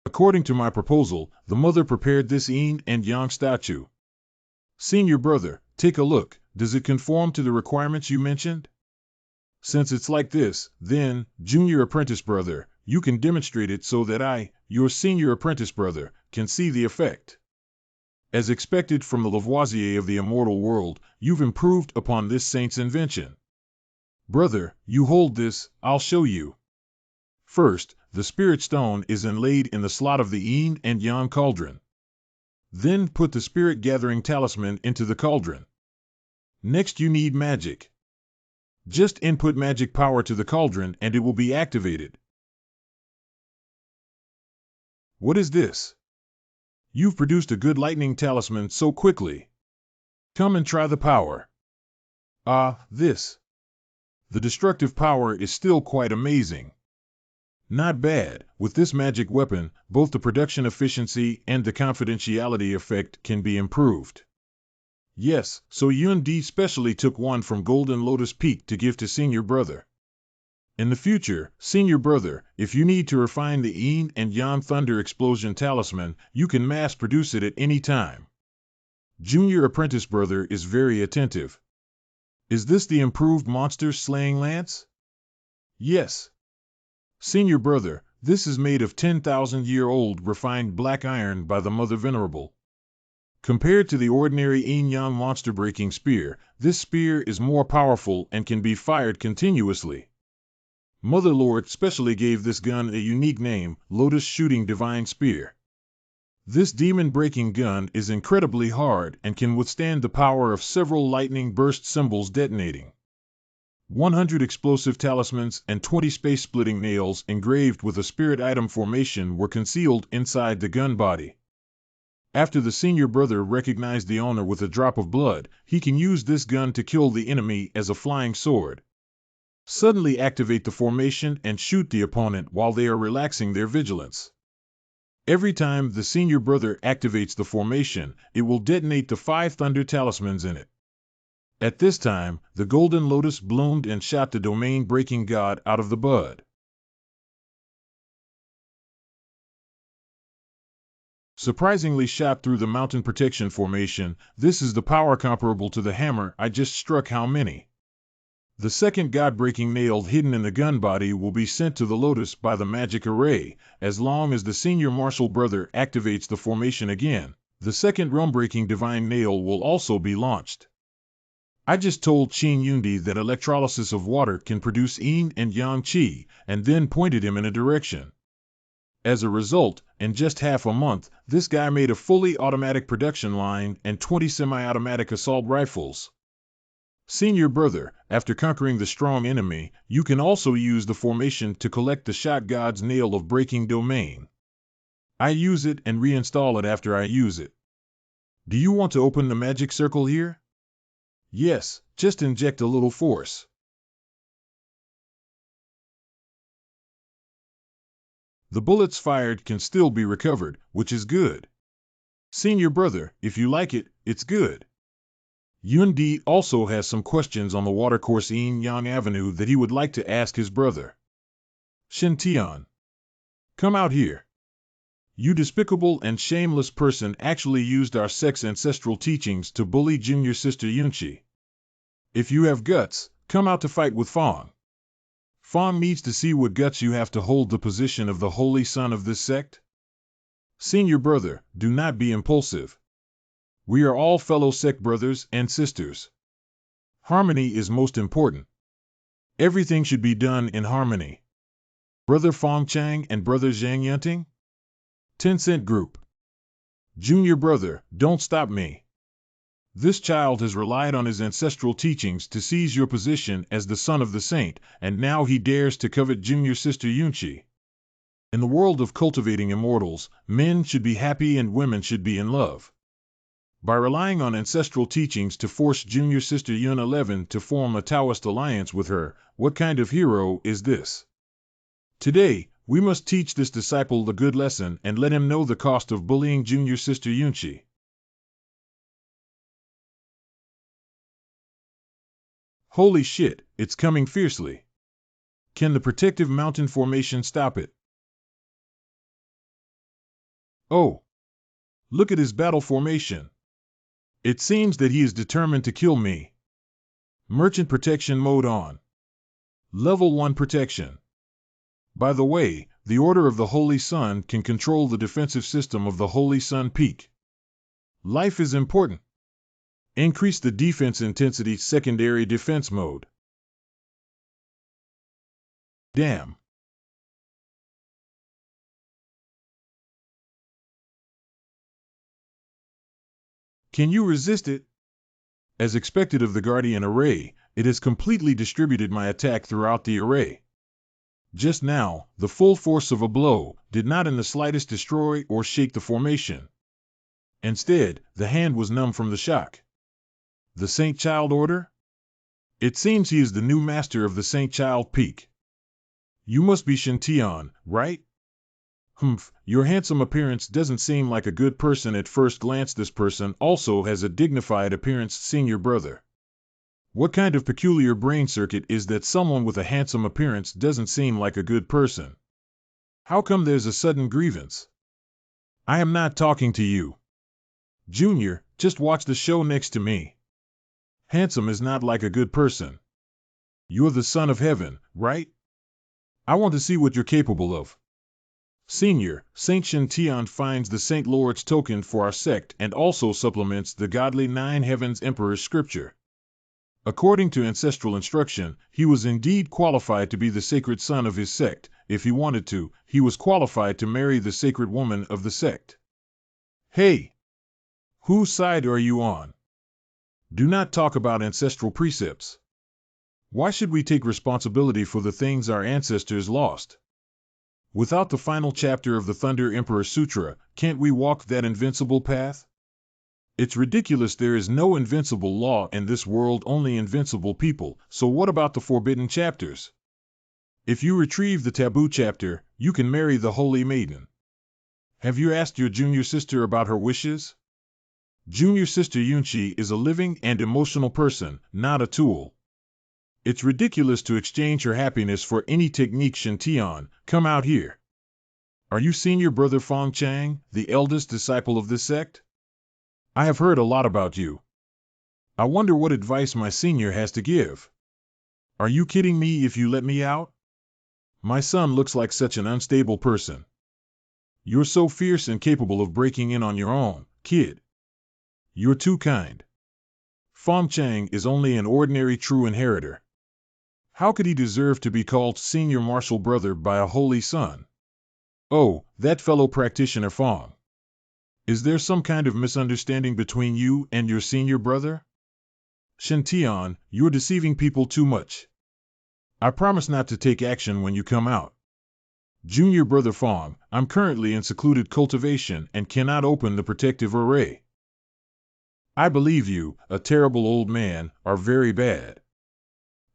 According to my proposal, the mother prepared this yin and yang statue. Senior Brother, take a look, does it conform to the requirements you mentioned? Since it's like this, then, Junior Apprentice Brother, you can demonstrate it so that I, your Senior Apprentice Brother, can see the effect. As expected from the Lavoisier of the immortal world, you've improved upon this saint's invention. Brother, you hold this, I'll show you. First, the spirit stone is inlaid in the slot of the yin and yang cauldron. Then put the spirit gathering talisman into the cauldron. Next you need magic. Just input magic power to the cauldron and it will be activated. What is this? You've produced a good lightning talisman so quickly. Come and try the power. This. The destructive power is still quite amazing. Not bad, with this magic weapon, both the production efficiency and the confidentiality effect can be improved. Yes, so Yun Di specially took one from Golden Lotus Peak to give to Senior Brother. In the future, Senior Brother, if you need to refine the yin and yang thunder explosion talisman, you can mass produce it at any time. Junior Apprentice Brother is very attentive. Is this the improved monster slaying lance? Yes. Senior Brother, this is made of 10,000-year-old refined black iron by the Mother Venerable. Compared to the ordinary yin-yang monster-breaking spear, this spear is more powerful and can be fired continuously. Mother Lord specially gave this gun a unique name, Lotus Shooting Divine Spear. This demon-breaking gun is incredibly hard and can withstand the power of several lightning burst symbols detonating. 100 explosive talismans and 20 space-splitting nails engraved with a spirit item formation were concealed inside the gun body. After the Senior Brother recognized the owner with a drop of blood, he can use this gun to kill the enemy as a flying sword. Suddenly activate the formation and shoot the opponent while they are relaxing their vigilance. Every time the senior brother activates the formation, it will detonate the 5 thunder talismans in it. At this time, the golden lotus bloomed and shot the domain-breaking god out of the bud. Surprisingly shot through the mountain protection formation, this is the power comparable to the hammer I just struck. How many? The second god-breaking nail hidden in the gun body will be sent to the lotus by the magic array, as long as the senior martial brother activates the formation again. The second realm-breaking divine nail will also be launched. I just told Qin Yundi that electrolysis of water can produce yin and yang qi, and then pointed him in a direction. As a result, in just half a month, this guy made a fully automatic production line and 20 semi-automatic assault rifles. Senior brother, after conquering the strong enemy, you can also use the formation to collect the shot god's nail of breaking domain. I use it and reinstall it after I use it. Do you want to open the magic circle here? Yes, just inject a little force. The bullets fired can still be recovered, which is good. Senior brother, if you like it, it's good. Yundi also has some questions on the watercourse Yin Yang Avenue that he would like to ask his brother. Shintian, come out here. You despicable and shameless person actually used our sect's ancestral teachings to bully junior sister Yunchi. If you have guts, come out to fight with Fong. Fong needs to see what guts you have to hold the position of the holy son of this sect. Senior brother, do not be impulsive. We are all fellow sect brothers and sisters. Harmony is most important. Everything should be done in harmony. Brother Fong Chang and Brother Zhang Yunting? Tencent Group. Junior brother, don't stop me. This child has relied on his ancestral teachings to seize your position as the son of the saint, and now he dares to covet junior sister Yunchi. In the world of cultivating immortals, men should be happy and women should be in love. By relying on ancestral teachings to force junior sister Yun 11 to form a Taoist alliance with her, what kind of hero is this? Today, we must teach this disciple the good lesson and let him know the cost of bullying junior sister Yunchi. Holy shit, it's coming fiercely. Can the protective mountain formation stop it? Oh, look at his battle formation. It seems that he is determined to kill me. Merchant protection mode on. Level 1 protection. By the way, the Order of the Holy Sun can control the defensive system of the Holy Sun Peak. Life is important. Increase the defense intensity. Secondary defense mode. Damn. Can you resist it? As expected of the Guardian Array, it has completely distributed my attack throughout the array. Just now, the full force of a blow did not in the slightest destroy or shake the formation. Instead, the hand was numb from the shock. The Saint Child Order? It seems he is the new master of the Saint Child Peak. You must be Shintian, right? Humph, your handsome appearance doesn't seem like a good person at first glance. This person also has a dignified appearance. Senior brother. What kind of peculiar brain circuit is that someone with a handsome appearance doesn't seem like a good person? How come there's a sudden grievance? I am not talking to you. Junior, just watch the show next to me. Handsome is not like a good person. You're the son of heaven, right? I want to see what you're capable of. Senior, Saint Shintian finds the Saint Lord's token for our sect and also supplements the godly Nine Heavens Emperor's scripture. According to ancestral instruction, he was indeed qualified to be the sacred son of his sect. If he wanted to, he was qualified to marry the sacred woman of the sect. Hey! Whose side are you on? Do not talk about ancestral precepts. Why should we take responsibility for the things our ancestors lost? Without the final chapter of the Thunder Emperor Sutra, can't we walk that invincible path? It's ridiculous. There is no invincible law in this world, only invincible people. So what about the forbidden chapters? If you retrieve the taboo chapter, you can marry the holy maiden. Have you asked your junior sister about her wishes? Junior sister Yunchi is a living and emotional person, not a tool. It's ridiculous to exchange her happiness for any technique. Shintian, come out here. Are you senior brother Fong Chang, the eldest disciple of this sect? I have heard a lot about you. I wonder what advice my senior has to give. Are you kidding me if you let me out? My son looks like such an unstable person. You're so fierce and capable of breaking in on your own, kid. You're too kind. Fong Chang is only an ordinary true inheritor. How could he deserve to be called senior martial brother by a holy son? Oh, that fellow practitioner Fong. Is there some kind of misunderstanding between you and your senior brother? Shintian, you're deceiving people too much. I promise not to take action when you come out. Junior brother Fong, I'm currently in secluded cultivation and cannot open the protective array. I believe you, a terrible old man, are very bad.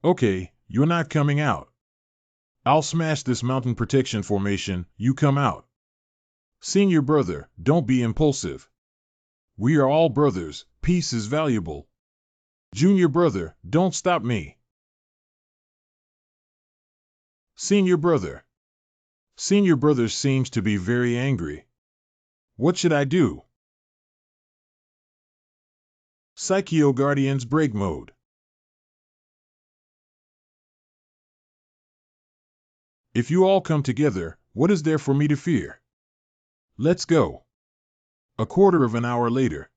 Okay, you're not coming out. I'll smash this mountain protection formation, you come out. Senior brother, don't be impulsive. We are all brothers, peace is valuable. Junior brother, don't stop me. Senior brother. Senior brother seems to be very angry. What should I do? Psycho Guardians break mode. If you all come together, what is there for me to fear? Let's go. A quarter of an hour later.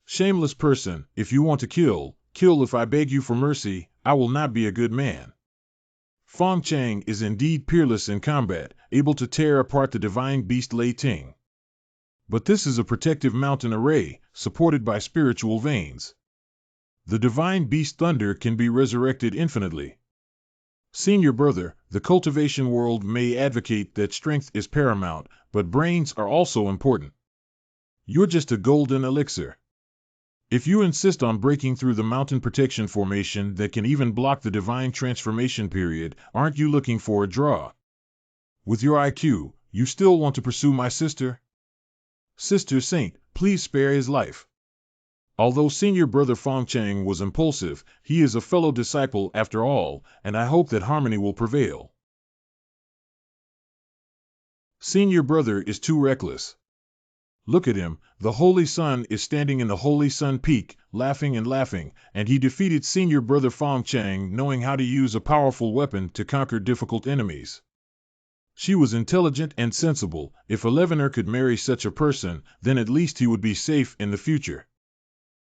Shameless person, if you want to kill, kill. If I beg you for mercy, I will not be a good man. Fong Chang is indeed peerless in combat, able to tear apart the divine beast Lei Ting. But this is a protective mountain array, supported by spiritual veins. The divine beast thunder can be resurrected infinitely. Senior brother, the cultivation world may advocate that strength is paramount, but brains are also important. You're just a golden elixir. If you insist on breaking through the mountain protection formation that can even block the divine transformation period, aren't you looking for a draw? With your IQ, you still want to pursue my sister? Sister Saint, please spare his life. Although senior brother Fong Chang was impulsive, he is a fellow disciple after all, and I hope that harmony will prevail. Senior brother is too reckless. Look at him, the Holy Sun is standing in the Holy Sun Peak, laughing and laughing, and he defeated senior brother Fong Chang knowing how to use a powerful weapon to conquer difficult enemies. She was intelligent and sensible. If Elevener could marry such a person, then at least he would be safe in the future.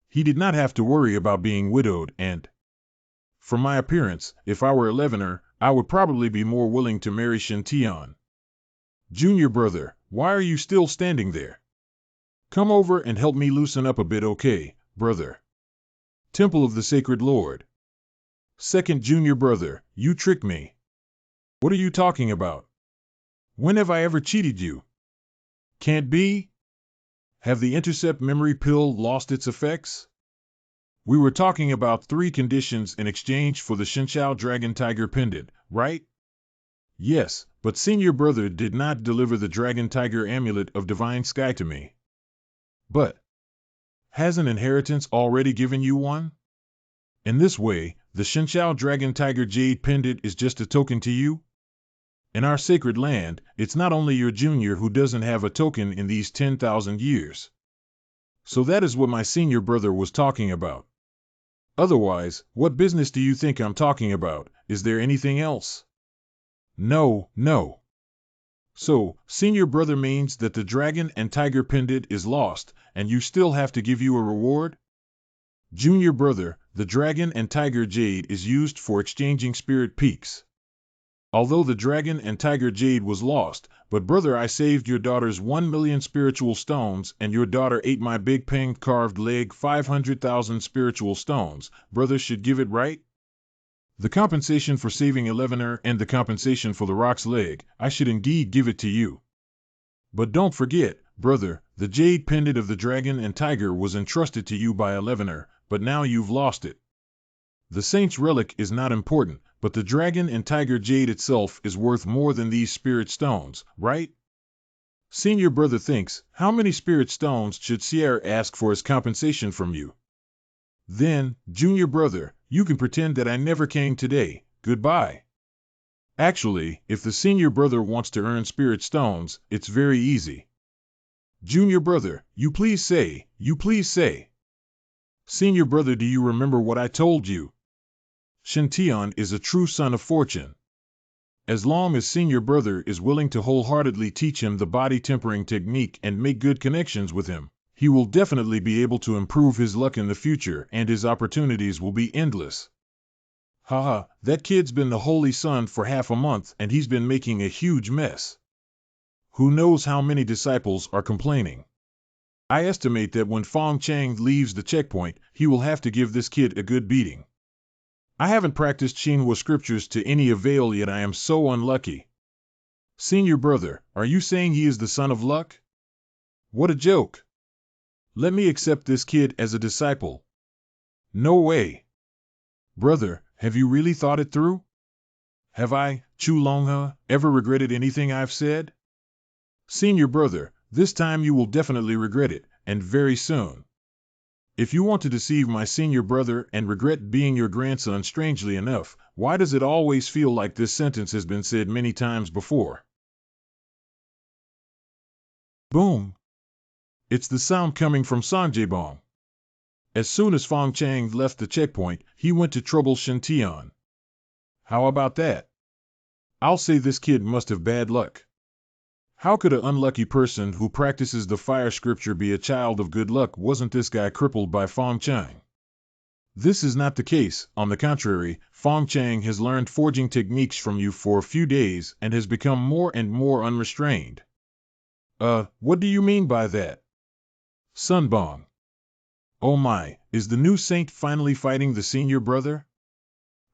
He did not have to worry about being widowed and, from my appearance, if I were Elevener, I would probably be more willing to marry Shintian. Junior brother, why are you still standing there? Come over and help me loosen up a bit, okay, brother? Temple of the Sacred Lord. Second junior brother, you tricked me. What are you talking about? When have I ever cheated you? Can't be? Have the intercept memory pill lost its effects? We were talking about 3 conditions in exchange for the Shinshao Dragon Tiger pendant, right? Yes, but senior brother did not deliver the Dragon Tiger amulet of Divine Sky to me. But hasn't inheritance already given you one? In this way, the Shinshao Dragon Tiger Jade pendant is just a token to you? In our sacred land, it's not only your junior who doesn't have a token in these 10,000 years. So that is what my senior brother was talking about. Otherwise, what business do you think I'm talking about? Is there anything else? No, no. So, senior brother means that the dragon and tiger pendant is lost, and you still have to give you a reward? Junior brother, the dragon and tiger jade is used for exchanging spirit peaks. Although the dragon and tiger jade was lost, but brother, I saved your daughter's 1 million spiritual stones and your daughter ate my big peng carved leg 500,000 spiritual stones, brother should give it, right? The compensation for saving Elevener and the compensation for the rock's leg, I should indeed give it to you. But don't forget, Brother, the jade pendant of the dragon and tiger was entrusted to you by Elevener, but now you've lost it. The saint's relic is not important, but the dragon and tiger jade itself is worth more than these spirit stones, right? Senior brother thinks, how many spirit stones should Sierra ask for as compensation from you? Then, junior brother, you can pretend that I never came today. Goodbye. Actually, if the senior brother wants to earn spirit stones, it's very easy. Junior brother, you please say. Senior brother, do you remember what I told you? Shintian is a true son of fortune. As long as senior brother is willing to wholeheartedly teach him the body tempering technique and make good connections with him, he will definitely be able to improve his luck in the future and his opportunities will be endless. Haha, that kid's been the holy son for half a month and he's been making a huge mess. Who knows how many disciples are complaining. I estimate that when Fong Chang leaves the checkpoint, he will have to give this kid a good beating. I haven't practiced Xinhua scriptures to any avail yet. I am so unlucky. Senior brother, are you saying he is the son of luck? What a joke. Let me accept this kid as a disciple. No way. Brother, have you really thought it through? Have I, Chu Longhe, ever regretted anything I've said? Senior brother, this time you will definitely regret it, and very soon. If you want to deceive my senior brother and regret being your grandson, strangely enough, why does it always feel like this sentence has been said many times before? Boom! It's the sound coming from Sanjebong. As soon as Fong Chang left the checkpoint, he went to trouble Shintian. How about that? I'll say this kid must have bad luck. How could an unlucky person who practices the fire scripture be a child of good luck? Wasn't this guy crippled by Fong Chang? This is not the case. On the contrary, Fong Chang has learned forging techniques from you for a few days and has become more and more unrestrained. What do you mean by that? Sunbong. Oh my, is the new saint finally fighting the senior brother?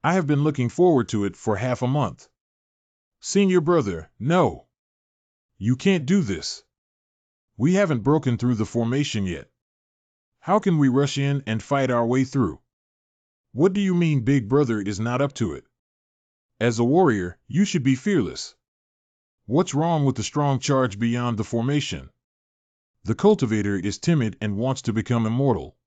I have been looking forward to it for half a month. Senior brother, no. You can't do this. We haven't broken through the formation yet. How can we rush in and fight our way through? What do you mean big brother is not up to it? As a warrior, you should be fearless. What's wrong with the strong charge beyond the formation? The cultivator is timid and wants to become immortal.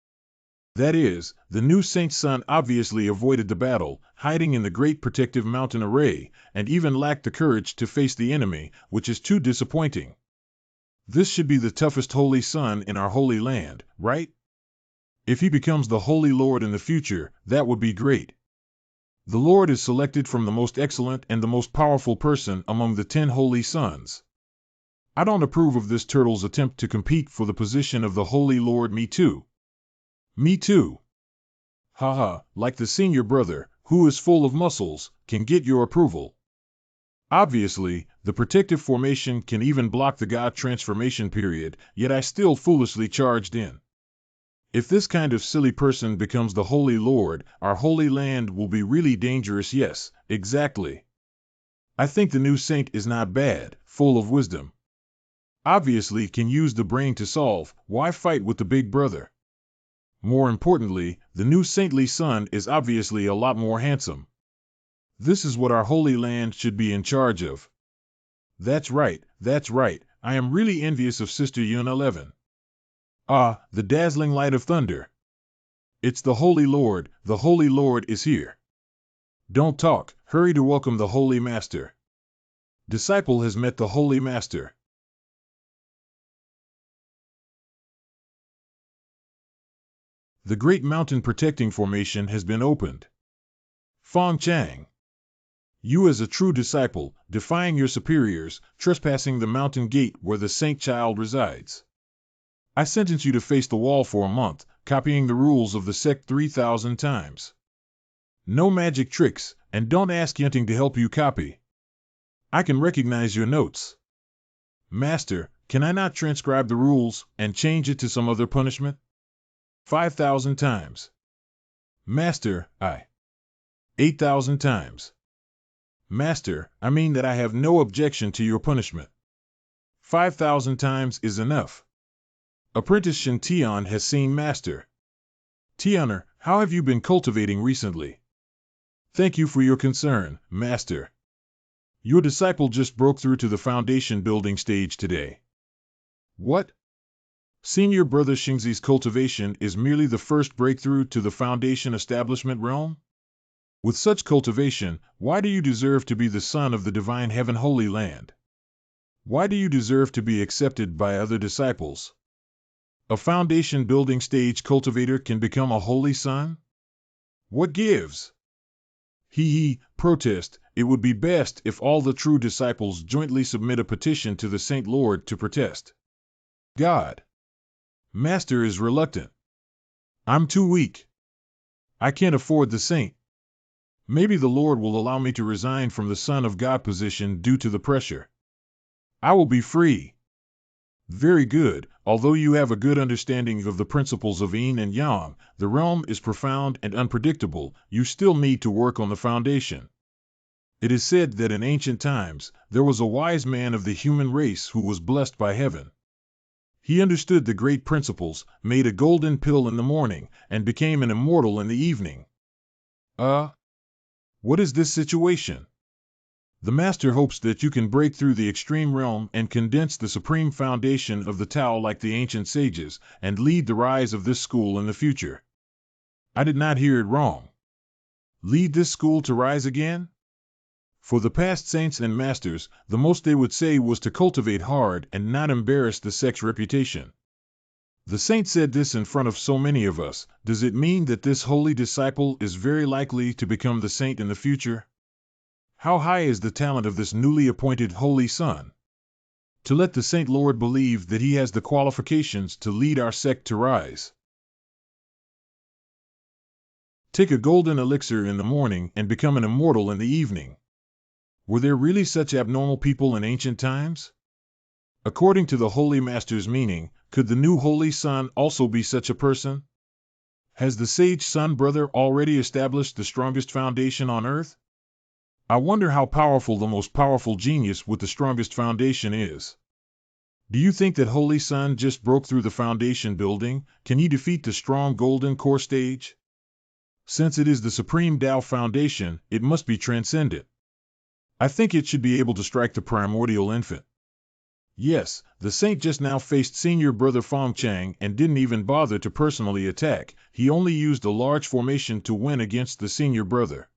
That is, the new saint's son obviously avoided the battle, hiding in the great protective mountain array, and even lacked the courage to face the enemy, which is too disappointing. This should be the toughest holy son in our holy land, right? If he becomes the holy lord in the future, that would be great. The lord is selected from the most excellent and the most powerful person among the 10 holy sons. I don't approve of this turtle's attempt to compete for the position of the holy lord. Me too. Me too. Haha, like the senior brother, who is full of muscles, can get your approval. Obviously, the protective formation can even block the God transformation period, yet I still foolishly charged in. If this kind of silly person becomes the Holy Lord, our holy land will be really dangerous. Yes, exactly. I think the new saint is not bad, full of wisdom. Obviously can use the brain to solve. Why fight with the big brother? More importantly, the new saintly son is obviously a lot more handsome. This is what our holy land should be in charge of. That's right. I am really envious of Sister Yun 11. Ah, the dazzling light of thunder. It's the Holy Lord is here. Don't talk, hurry to welcome the Holy Master. Disciple has met the Holy Master. The great mountain protecting formation has been opened. Fong Chang. You as a true disciple, defying your superiors, trespassing the mountain gate where the saint child resides. I sentence you to face the wall for a month, copying the rules of the sect 3,000 times. No magic tricks, and don't ask Yunting to help you copy. I can recognize your notes. Master, can I not transcribe the rules and change it to some other punishment? 5,000 times. Master, 8,000 times. Master, I mean that I have no objection to your punishment. 5,000 times is enough. Apprentice Shen Tian has seen Master. Tianer, how have you been cultivating recently? Thank you for your concern, Master. Your disciple just broke through to the foundation building stage today. What? Senior Brother Xingzi's cultivation is merely the first breakthrough to the foundation establishment realm? With such cultivation, why do you deserve to be the son of the divine heaven holy land? Why do you deserve to be accepted by other disciples? A foundation building stage cultivator can become a holy son? What gives? Protest. It would be best if all the true disciples jointly submit a petition to the Saint Lord to protest. God. Master is reluctant. I'm too weak. I can't afford the saint. Maybe the Lord will allow me to resign from the Son of God position due to the pressure. I will be free. Very good. Although you have a good understanding of the principles of yin and yang, the realm is profound and unpredictable, you still need to work on the foundation. It is said that in ancient times, there was a wise man of the human race who was blessed by heaven. He understood the great principles, made a golden pill in the morning, and became an immortal in the evening. What is this situation? The Master hopes that you can break through the extreme realm and condense the supreme foundation of the Tao like the ancient sages, and lead the rise of this school in the future. I did not hear it wrong. Lead this school to rise again? For the past saints and masters, the most they would say was to cultivate hard and not embarrass the sect's reputation. The saint said this in front of so many of us. Does it mean that this holy disciple is very likely to become the saint in the future? How high is the talent of this newly appointed holy son? To let the Saint Lord believe that he has the qualifications to lead our sect to rise. Take a golden elixir in the morning and become an immortal in the evening. Were there really such abnormal people in ancient times? According to the Holy Master's meaning, could the new Holy Son also be such a person? Has the sage Son Brother already established the strongest foundation on earth? I wonder how powerful the most powerful genius with the strongest foundation is. Do you think that Holy Son just broke through the foundation building? Can he defeat the strong golden core stage? Since it is the supreme Tao foundation, it must be transcendent. I think it should be able to strike the primordial infant. Yes, the saint just now faced Senior Brother Fong Chang and didn't even bother to personally attack. He only used a large formation to win against the Senior Brother.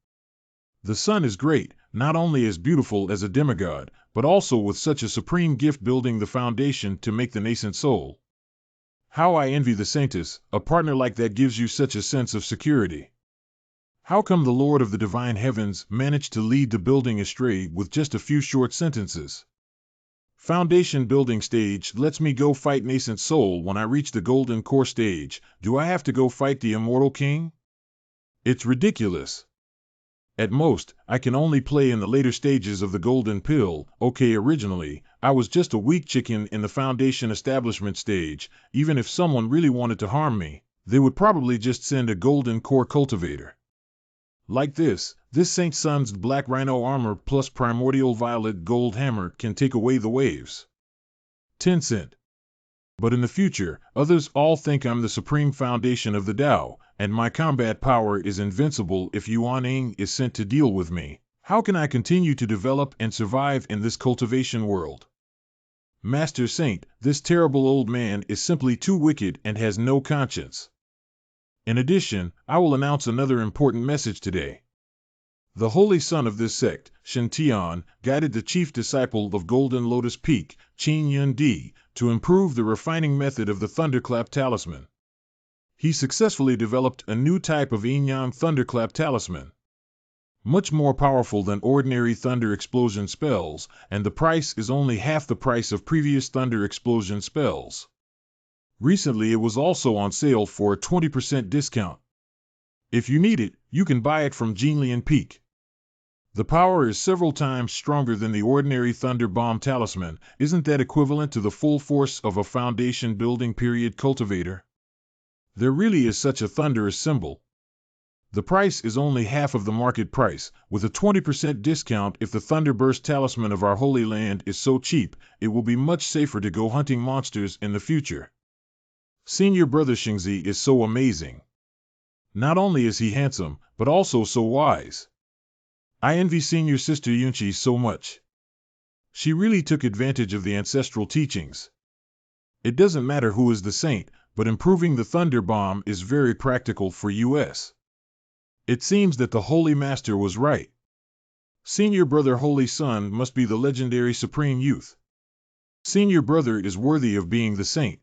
The Son is great, not only as beautiful as a demigod, but also with such a supreme gift building the foundation to make the nascent soul. How I envy the Saintess, a partner like that gives you such a sense of security. How come the Lord of the Divine Heavens managed to lead the building astray with just a few short sentences? Foundation building stage lets me go fight nascent soul when I reach the golden core stage. Do I have to go fight the immortal king? It's ridiculous. At most, I can only play in the later stages of the golden pill. Okay, originally, I was just a weak chicken in the foundation establishment stage. Even if someone really wanted to harm me, they would probably just send a golden core cultivator. Like this Saint Son's black rhino armor plus primordial violet gold hammer can take away the waves. 10 cent. But in the future, others all think I'm the supreme foundation of the Tao, and my combat power is invincible if Yuan Ing is sent to deal with me. How can I continue to develop and survive in this cultivation world? Master Saint, this terrible old man is simply too wicked and has no conscience. In addition, I will announce another important message today. The holy son of this sect, Shen Tian, guided the chief disciple of Golden Lotus Peak, Qin Yun Di, to improve the refining method of the Thunderclap Talisman. He successfully developed a new type of yin-yang Thunderclap Talisman. Much more powerful than ordinary thunder explosion spells, and the price is only half the price of previous thunder explosion spells. Recently it was also on sale for a 20% discount. If you need it, you can buy it from Jinlian Peak. The power is several times stronger than the ordinary Thunder Bomb Talisman. Isn't that equivalent to the full force of a foundation building period cultivator? There really is such a thunderous symbol. The price is only half of the market price, with a 20% discount. If the Thunderburst talisman of our Holy Land is so cheap, it will be much safer to go hunting monsters in the future. Senior brother Xingzi is so amazing. Not only is he handsome, but also so wise. I envy senior sister Yunqi so much. She really took advantage of the ancestral teachings. It doesn't matter who is the saint, but improving the Thunder Bomb is very practical for us. It seems that the Holy Master was right. Senior brother Holy Sun must be the legendary Supreme Youth. Senior brother is worthy of being the saint.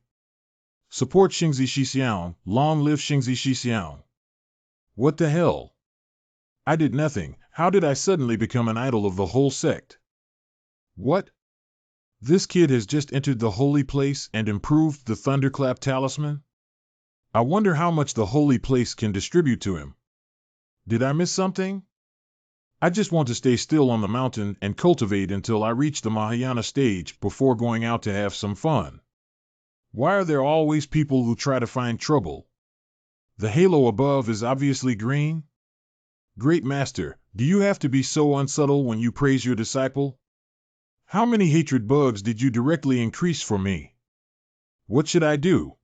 Support Xingzi Shixiang, long live Xingzi Shixiang. What the hell? I did nothing. How did I suddenly become an idol of the whole sect? What? This kid has just entered the holy place and improved the Thunderclap talisman? I wonder how much the holy place can distribute to him. Did I miss something? I just want to stay still on the mountain and cultivate until I reach the Mahayana stage before going out to have some fun. Why are there always people who try to find trouble? The halo above is obviously green. Great Master, do you have to be so unsubtle when you praise your disciple? How many hatred bugs did you directly increase for me? What should I do?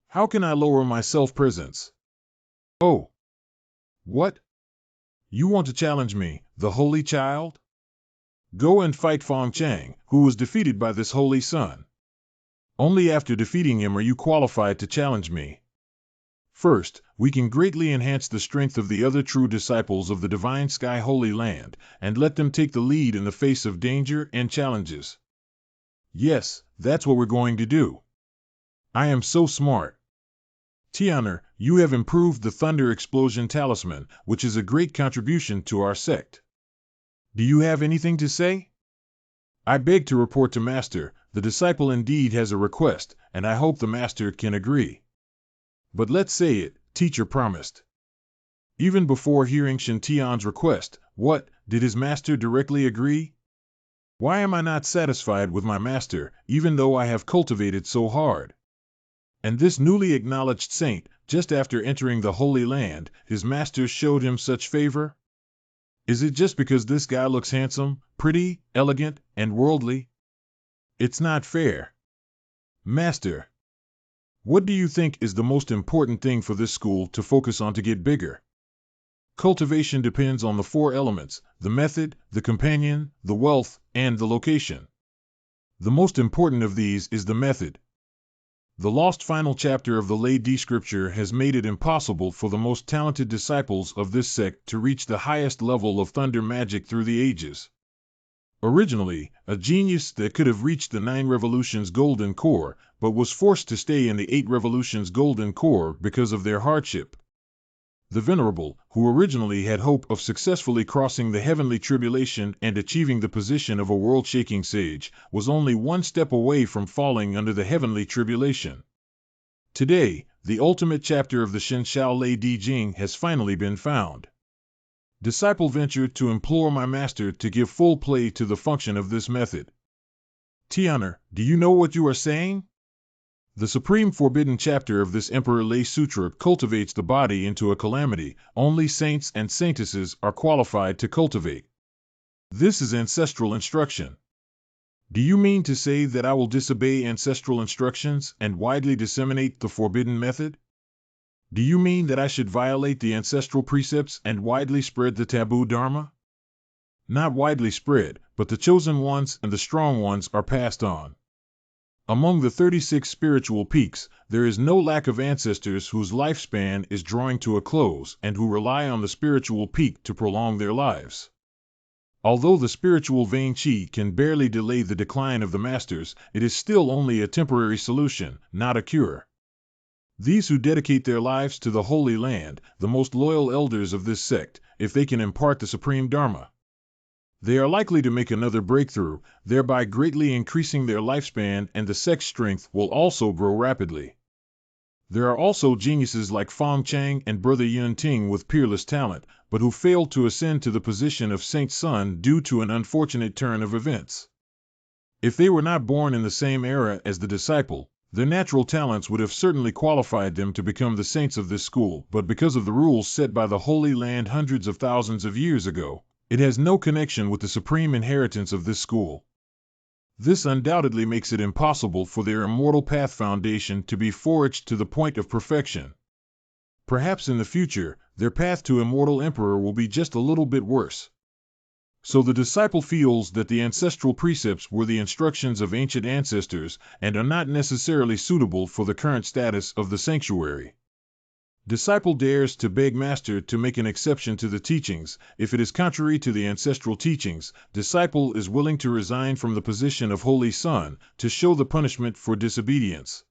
How can I lower my self-presence? Oh. What? You want to challenge me, the Holy Child? Go and fight Fong Chang, who was defeated by this Holy Son. Only after defeating him are you qualified to challenge me. First, we can greatly enhance the strength of the other true disciples of the Divine Sky Holy Land, and let them take the lead in the face of danger and challenges. Yes, that's what we're going to do. I am so smart. Tianer, you have improved the Thunder Explosion Talisman, which is a great contribution to our sect. Do you have anything to say? I beg to report to Master, the disciple indeed has a request, and I hope the Master can agree. But let's say it, teacher promised. Even before hearing Shen Tian's request, what, did his master directly agree? Why am I not satisfied with my master, even though I have cultivated so hard? And this newly acknowledged saint, just after entering the Holy Land, his master showed him such favor? Is it just because this guy looks handsome, pretty, elegant, and worldly? It's not fair. Master, what do you think is the most important thing for this school to focus on to get bigger? Cultivation depends on the 4 elements: the method, the companion, the wealth, and the location. The most important of these is the method. The lost final chapter of the Lady Scripture has made it impossible for the most talented disciples of this sect to reach the highest level of thunder magic through the ages. Originally, a genius that could have reached the 9 revolutions golden core, but was forced to stay in the 8 revolutions golden core because of their hardship. The Venerable, who originally had hope of successfully crossing the heavenly tribulation and achieving the position of a world-shaking sage, was only 1 step away from falling under the heavenly tribulation. Today, the ultimate chapter of the Shen Shao Lei Di Jing has finally been found. Disciple ventured to implore my master to give full play to the function of this method. Tianer, do you know what you are saying? The supreme forbidden chapter of this Emperor Lei Sutra cultivates the body into a calamity only saints and saintesses are qualified to cultivate. This is ancestral instruction. Do you mean to say that I will disobey ancestral instructions and widely disseminate the forbidden method? Do you mean that I should violate the ancestral precepts and widely spread the taboo dharma? Not widely spread, but the chosen ones and the strong ones are passed on. Among the 36 spiritual peaks, there is no lack of ancestors whose lifespan is drawing to a close and who rely on the spiritual peak to prolong their lives. Although the spiritual vein qi can barely delay the decline of the masters, it is still only a temporary solution, not a cure. These who dedicate their lives to the Holy Land, the most loyal elders of this sect, if they can impart the supreme dharma, they are likely to make another breakthrough, thereby greatly increasing their lifespan, and the sect's strength will also grow rapidly. There are also geniuses like Fong Chang and Brother Yun Ting with peerless talent, but who failed to ascend to the position of Saint Sun due to an unfortunate turn of events. If they were not born in the same era as the disciple, Their natural talents would have certainly qualified them to become the saints of this school, but because of the rules set by the Holy Land hundreds of thousands of years ago, it has no connection with the supreme inheritance of this school. This undoubtedly makes it impossible for their immortal path foundation to be forged to the point of perfection. Perhaps in the future, their path to immortal emperor will be just a little bit worse. So the disciple feels that the ancestral precepts were the instructions of ancient ancestors and are not necessarily suitable for the current status of the sanctuary. Disciple dares to beg master to make an exception to the teachings. If it is contrary to the ancestral teachings, disciple is willing to resign from the position of holy son to show the punishment for disobedience.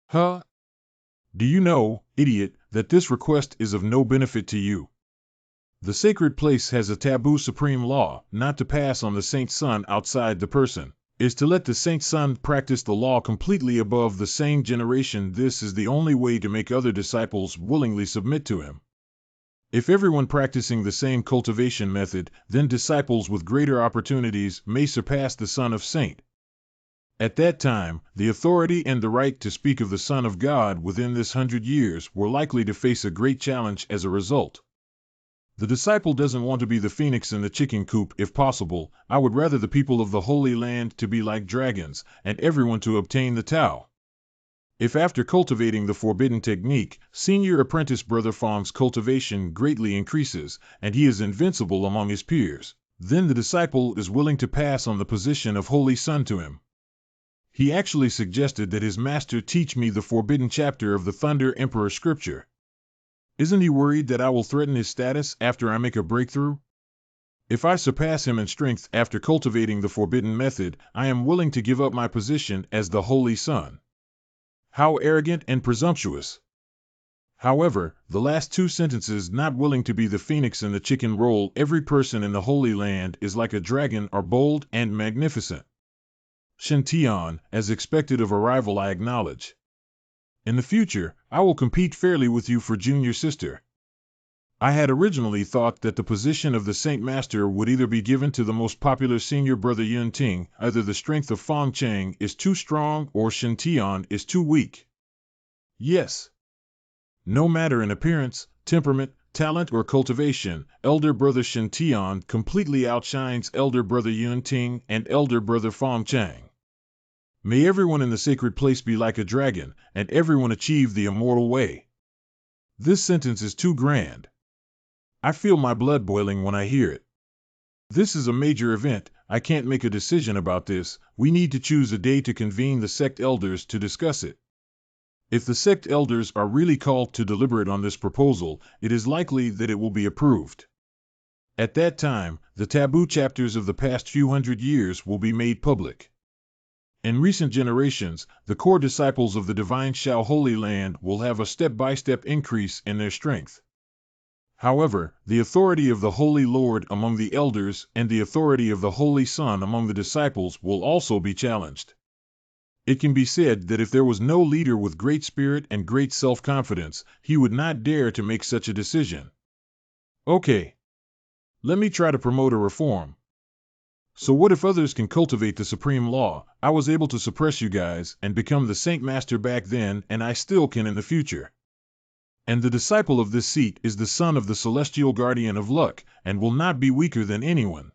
Huh? Do you know, idiot, that this request is of no benefit to you? The sacred place has a taboo supreme law, not to pass on the saint's son outside the person, is to let the saint's son practice the law completely above the same generation. This is the only way to make other disciples willingly submit to him. If everyone practicing the same cultivation method, then disciples with greater opportunities may surpass the Son of Saint. At that time, the authority and the right to speak of the Son of God within this 100 years were likely to face a great challenge as a result. The disciple doesn't want to be the phoenix in the chicken coop if possible. I would rather the people of the Holy Land to be like dragons, and everyone to obtain the Tao. If after cultivating the forbidden technique, senior apprentice Brother Fong's cultivation greatly increases, and he is invincible among his peers, then the disciple is willing to pass on the position of holy son to him. He actually suggested that his master teach me the forbidden chapter of the Thunder Emperor scripture. Isn't he worried that I will threaten his status after I make a breakthrough? If I surpass him in strength after cultivating the forbidden method, I am willing to give up my position as the Holy Son. How arrogant and presumptuous! However, the last two sentences, not willing to be the phoenix in the chicken role, every person in the Holy Land is like a dragon, are bold and magnificent. Shintian, as expected of a rival, I acknowledge. In the future, I will compete fairly with you for junior sister. I had originally thought that the position of the Saint Master would either be given to the most popular senior brother Yun Ting, either the strength of Fong Chang is too strong or Shin Tian is too weak. Yes. No matter in appearance, temperament, talent, or cultivation, elder brother Shin Tian completely outshines elder brother Yun Ting and elder brother Fong Chang. May everyone in the sacred place be like a dragon, and everyone achieve the immortal way. This sentence is too grand. I feel my blood boiling when I hear it. This is a major event. I can't make a decision about this. We need to choose a day to convene the sect elders to discuss it. If the sect elders are really called to deliberate on this proposal, it is likely that it will be approved. At that time, the taboo chapters of the past few hundred years will be made public. In recent generations, the core disciples of the divine Shao Holy Land will have a step-by-step increase in their strength. However, the authority of the Holy Lord among the elders and the authority of the Holy Son among the disciples will also be challenged. It can be said that if there was no leader with great spirit and great self-confidence, he would not dare to make such a decision. Okay. Let me try to promote a reform. So what if others can cultivate the supreme law? I was able to suppress you guys and become the Saint Master back then, and I still can in the future. And the disciple of this seat is the son of the celestial guardian of luck, and will not be weaker than anyone.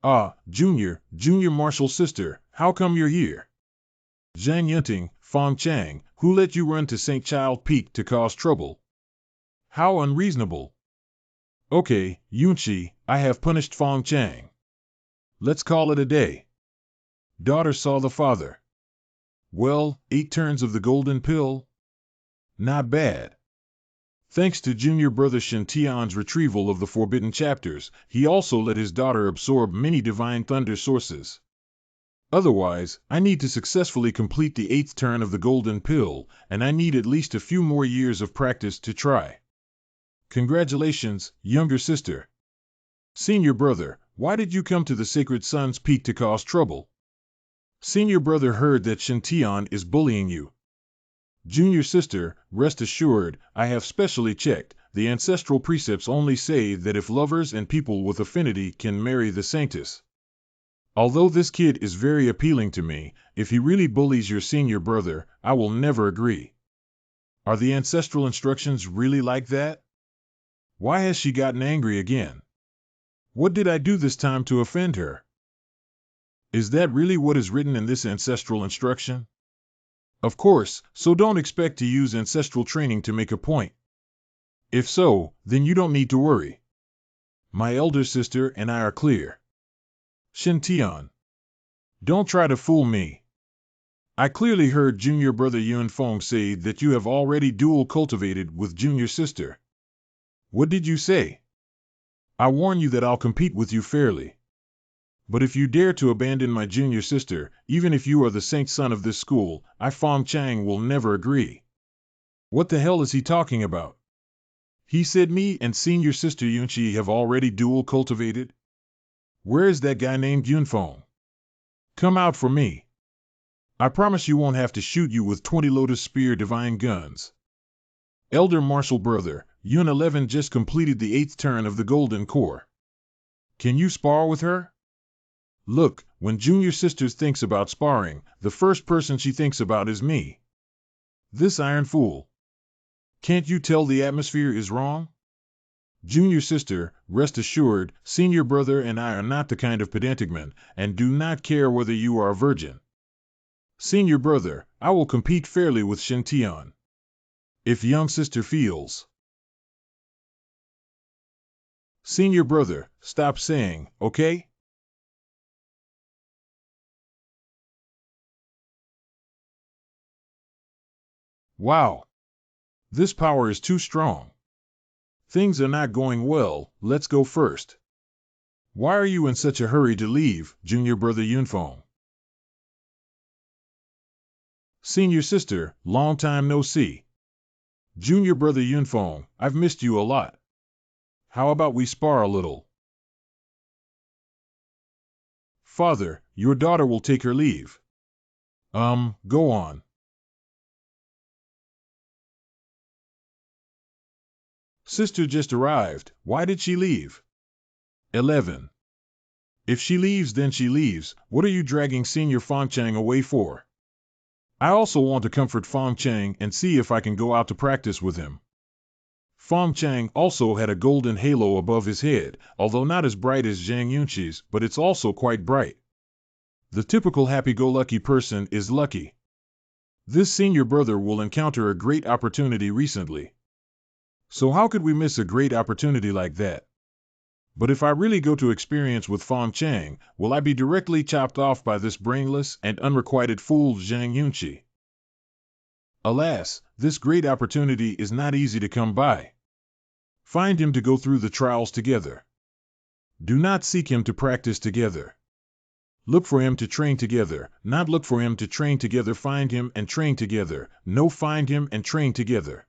Ah, Junior Marshal sister, how come you're here? Zhang Yunting, Fong Chang, who let you run to St. Child Peak to cause trouble? How unreasonable. Okay, Yunchi, I have punished Fong Chang. Let's call it a day. Daughter saw the father. Well, 8 turns of the golden pill? Not bad. Thanks to junior brother Shin Tian's retrieval of the forbidden chapters, he also let his daughter absorb many divine thunder sources. Otherwise, I need to successfully complete the 8th turn of the golden pill, and I need at least a few more years of practice to try. Congratulations, younger sister. Senior brother, why did you come to the Sacred Sun's Peak to cause trouble? Senior brother heard that Shin Tian is bullying you. Junior sister, rest assured, I have specially checked. the ancestral precepts only say that if lovers and people with affinity can marry the sanctus. Although this kid is very appealing to me, if he really bullies your senior brother, I will never agree. Are the ancestral instructions really like that? Why has she gotten angry again? What did I do this time to offend her? Is that really what is written in this ancestral instruction? Of course, so don't expect to use ancestral training to make a point. If so, then you don't need to worry. My elder sister and I are clear. Shintian. Don't try to fool me. I clearly heard junior brother Yunfeng say that you have already dual cultivated with junior sister. What did you say? I warn you that I'll compete with you fairly. But if you dare to abandon my junior sister, even if you are the saint son of this school, I Fong Chang will never agree. What the hell is he talking about? He said me and senior sister Yunchi have already dual cultivated? Where is that guy named Yunfeng? Come out for me. I promise you won't have to shoot you with 20 Lotus Spear divine guns. Elder martial brother, Yun 11 just completed the 8th turn of the Golden Core. Can you spar with her? Look, when junior sister thinks about sparring, the first person she thinks about is me. This iron fool. Can't you tell the atmosphere is wrong? Junior sister, rest assured, senior brother and I are not the kind of pedantic men, and do not care whether you are a virgin. Senior brother, I will compete fairly with Shintian. If young sister feels. Senior brother, stop saying, okay? Wow. This power is too strong. Things are not going well, let's go first. Why are you in such a hurry to leave, junior brother Yunfeng? Senior sister, long time no see. Junior brother Yunfeng, I've missed you a lot. How about we spar a little? Father, your daughter will take her leave. Go on. Sister just arrived, why did she leave? 11. If she leaves, then she leaves. What are you dragging Senior Fongchang away for? I also want to comfort Fongchang and see if I can go out to practice with him. Fongchang also had a golden halo above his head, although not as bright as Zhang Yunqi's, but it's also quite bright. The typical happy-go-lucky person is lucky. This senior brother will encounter a great opportunity recently. So how could we miss a great opportunity like that? But if I really go to experience with Fong Chang, will I be directly chopped off by this brainless and unrequited fool Zhang Yunqi? Alas, this great opportunity is not easy to come by. Find him to go through the trials together. Do not seek him to practice together. Look for him to train together, not look for him to train together. Find him and train together. No, find him and train together.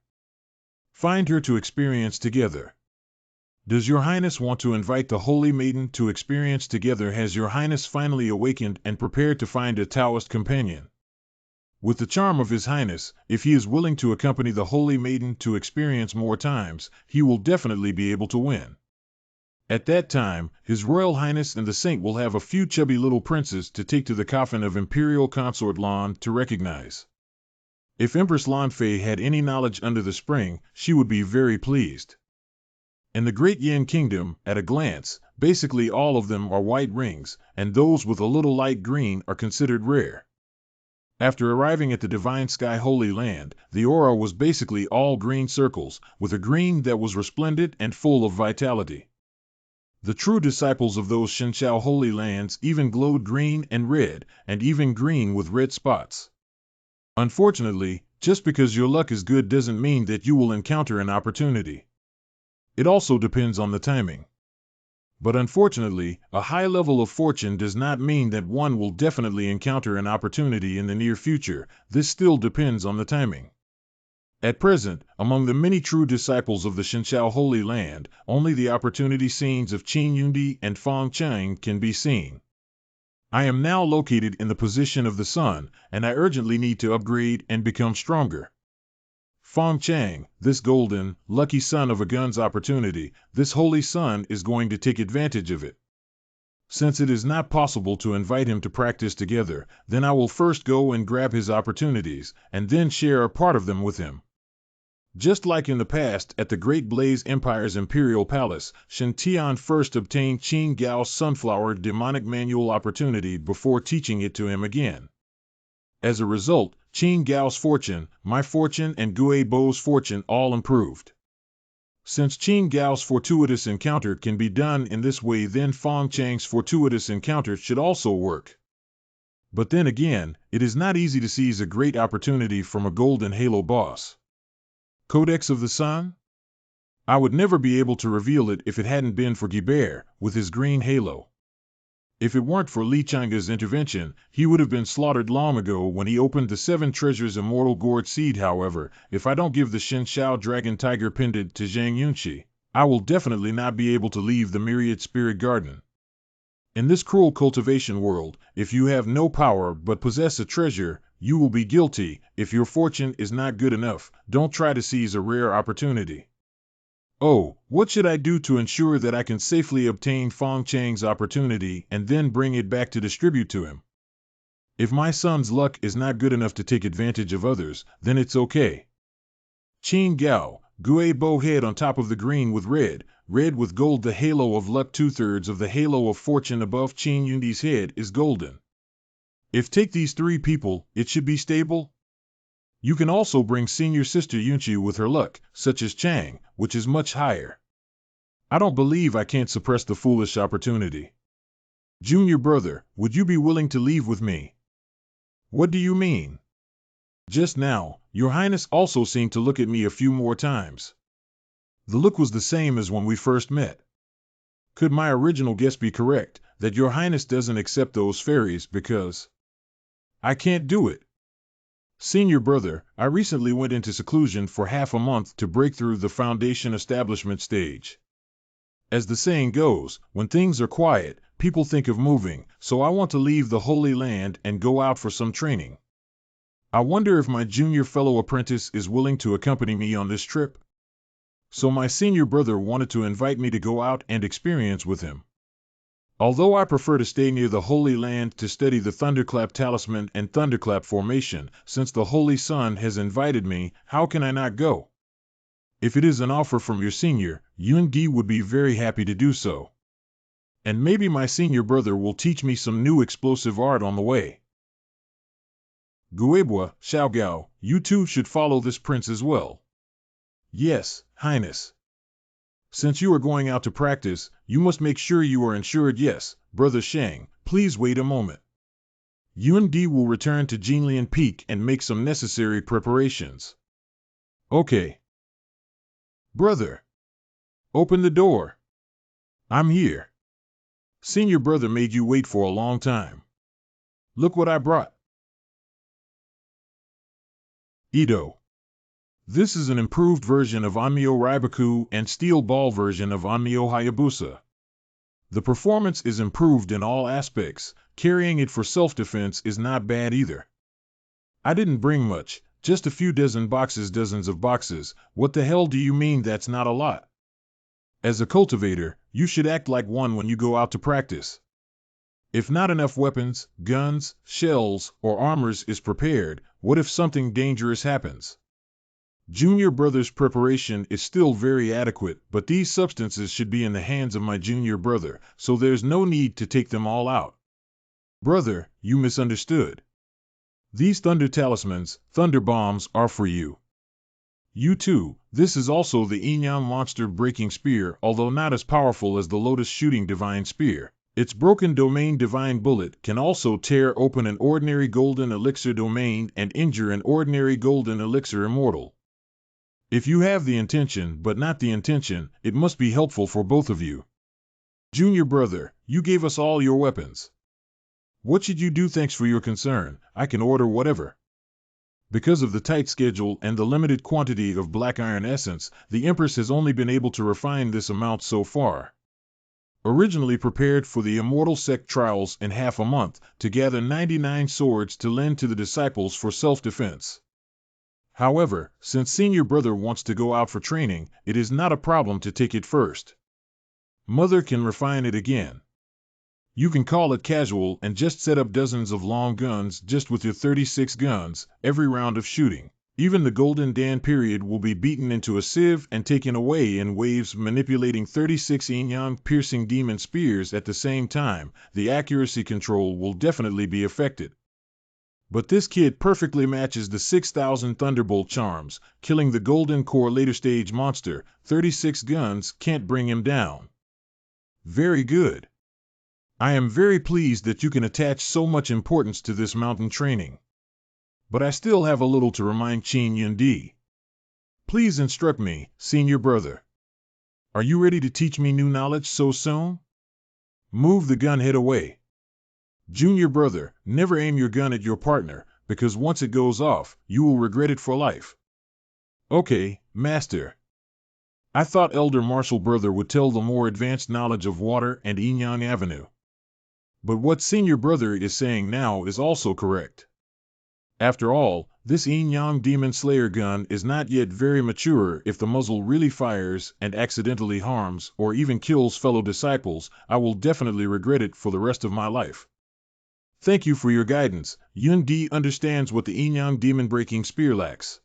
Find her to experience together. Does Your Highness want to invite the Holy Maiden to experience together? Has Your Highness finally awakened and prepared to find a Taoist companion? With the charm of His Highness, if he is willing to accompany the Holy Maiden to experience more times, he will definitely be able to win. At that time, His Royal Highness and the Saint will have a few chubby little princes to take to the coffin of Imperial Consort Lan to recognize. If Empress Lan Fei had any knowledge under the spring, she would be very pleased. In the Great Yin Kingdom, at a glance, basically all of them are white rings, and those with a little light green are considered rare. After arriving at the Divine Sky Holy Land, the aura was basically all green circles, with a green that was resplendent and full of vitality. The true disciples of those Shinshao Holy Lands even glowed green and red, and even green with red spots. Unfortunately, just because your luck is good doesn't mean that you will encounter an opportunity. It also depends on the timing. But unfortunately, a high level of fortune does not mean that one will definitely encounter an opportunity in the near future. This still depends on the timing. At present, among the many true disciples of the Shinshao Holy Land, only the opportunity scenes of Qin Yundi and Fong Chang can be seen. I am now located in the position of the sun, and I urgently need to upgrade and become stronger. Fong Chang, this golden, lucky son of a gun's opportunity, this holy son is going to take advantage of it. Since it is not possible to invite him to practice together, then I will first go and grab his opportunities, and then share a part of them with him. Just like in the past at the Great Blaze Empire's Imperial Palace, Shen Tian first obtained Qin Gao's sunflower demonic manual opportunity before teaching it to him again. As a result, Qin Gao's fortune, my fortune and Gui Bo's fortune all improved. Since Qin Gao's fortuitous encounter can be done in this way, then Fong Chang's fortuitous encounter should also work. But then again, it is not easy to seize a great opportunity from a golden halo boss. Codex of the Sun? I would never be able to reveal it if it hadn't been for Guibert, with his green halo. If it weren't for Li Changa's intervention, he would have been slaughtered long ago when he opened the 7 treasures immortal gourd seed. However, if I don't give the Shen Shao Dragon Tiger pendant to Zhang Yunqi, I will definitely not be able to leave the Myriad Spirit Garden. In this cruel cultivation world, if you have no power but possess a treasure, you will be guilty. If your fortune is not good enough, don't try to seize a rare opportunity. Oh, what should I do to ensure that I can safely obtain Fong Chang's opportunity and then bring it back to distribute to him? If my son's luck is not good enough to take advantage of others, then it's okay. Qin Gao, Gui Bo head on top of the green with red, red with gold. The halo of luck, 2/3 of the halo of fortune above Qin Yundi's head is golden. If take these 3 people, it should be stable. You can also bring senior sister Yunqi with her luck, such as Chang, which is much higher. I don't believe I can't suppress the foolish opportunity. Junior brother, would you be willing to leave with me? What do you mean? Just now, Your Highness also seemed to look at me a few more times. The look was the same as when we first met. Could my original guess be correct, that Your Highness doesn't accept those fairies because I can't do it? Senior brother, I recently went into seclusion for half a month to break through the foundation establishment stage. As the saying goes, when things are quiet, people think of moving, so I want to leave the Holy Land and go out for some training. I wonder if my junior fellow apprentice is willing to accompany me on this trip? So my senior brother wanted to invite me to go out and experience with him. Although I prefer to stay near the Holy Land to study the Thunderclap Talisman and Thunderclap Formation, since the Holy Sun has invited me, how can I not go? If it is an offer from your senior, Yun Gi would be very happy to do so. And maybe my senior brother will teach me some new explosive art on the way. Guebua, Xiaogao, you too should follow this prince as well. Yes, Highness. Since you are going out to practice, you must make sure you are insured. Yes, Brother Shang, please wait a moment. Yun Di will return to Jinlian Peak and make some necessary preparations. Okay. Brother. Open the door. I'm here. Senior brother made you wait for a long time. Look what I brought. Ito. This is an improved version of Onmyo Raibaku and steel ball version of Onmyo Hayabusa. The performance is improved in all aspects. Carrying it for self-defense is not bad either. I didn't bring much, just a few dozens of boxes. What the hell do you mean that's not a lot? As a cultivator, you should act like one when you go out to practice. If not enough weapons, guns, shells, or armors is prepared, what if something dangerous happens? Junior brother's preparation is still very adequate, but these substances should be in the hands of my junior brother, so there's no need to take them all out. Brother, you misunderstood. These thunder talismans, thunder bombs, are for you. You too, this is also the Inyan monster breaking spear, although not as powerful as the lotus shooting divine spear. Its broken domain divine bullet can also tear open an ordinary golden elixir domain and injure an ordinary golden elixir immortal. If you have the intention but not the intention, it must be helpful for both of you. Junior brother, you gave us all your weapons. What should you do? Thanks for your concern, I can order whatever. Because of the tight schedule and the limited quantity of black iron essence, the Empress has only been able to refine this amount so far. Originally prepared for the Immortal Sect trials in half a month, to gather 99 swords to lend to the disciples for self-defense. However, since senior brother wants to go out for training, it is not a problem to take it first. Mother can refine it again. You can call it casual and just set up dozens of long guns just with your 36 guns, every round of shooting. Even the Golden Dan period will be beaten into a sieve and taken away in waves, manipulating 36 yin-yang piercing demon spears at the same time. The accuracy control will definitely be affected. But this kid perfectly matches the 6,000 Thunderbolt charms, killing the Golden Core later stage monster. 36 guns can't bring him down. Very good. I am very pleased that you can attach so much importance to this mountain training. But I still have a little to remind Qin Yundi. Please instruct me, senior brother. Are you ready to teach me new knowledge so soon? Move the gun head away. Junior brother, never aim your gun at your partner, because once it goes off, you will regret it for life. Okay, master. I thought Elder Martial brother would tell the more advanced knowledge of water and Yin-Yang Avenue. But what senior brother is saying now is also correct. After all, this Yin-Yang Demon Slayer gun is not yet very mature. If the muzzle really fires and accidentally harms or even kills fellow disciples, I will definitely regret it for the rest of my life. Thank you for your guidance. Yundi understands what the Yin-Yang Demon Breaking Spear lacks.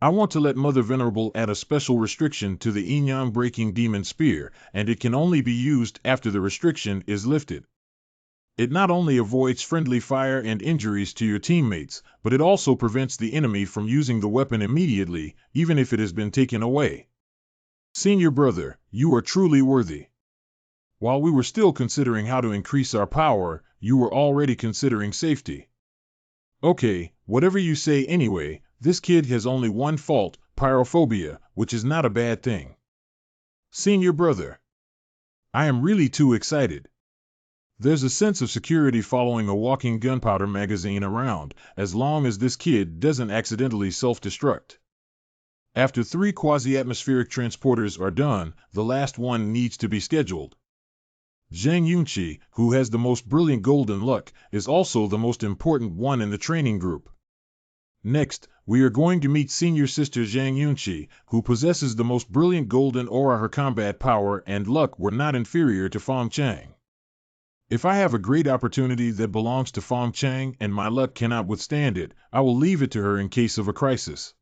I want to let Mother Venerable add a special restriction to the Yin-Yang Breaking Demon Spear, and it can only be used after the restriction is lifted. It not only avoids friendly fire and injuries to your teammates, but it also prevents the enemy from using the weapon immediately, even if it has been taken away. Senior brother, you are truly worthy. While we were still considering how to increase our power, you were already considering safety. Okay, whatever you say anyway, this kid has only one fault, pyrophobia, which is not a bad thing. Senior brother, I am really too excited. There's a sense of security following a walking gunpowder magazine around, as long as this kid doesn't accidentally self-destruct. After 3 quasi-atmospheric transporters are done, the last one needs to be scheduled. Zhang Yunqi, who has the most brilliant golden luck, is also the most important one in the training group. Next, we are going to meet senior sister Zhang Yunqi, who possesses the most brilliant golden aura. Her combat power and luck were not inferior to Feng Chang. If I have a great opportunity that belongs to Feng Chang and my luck cannot withstand it, I will leave it to her in case of a crisis.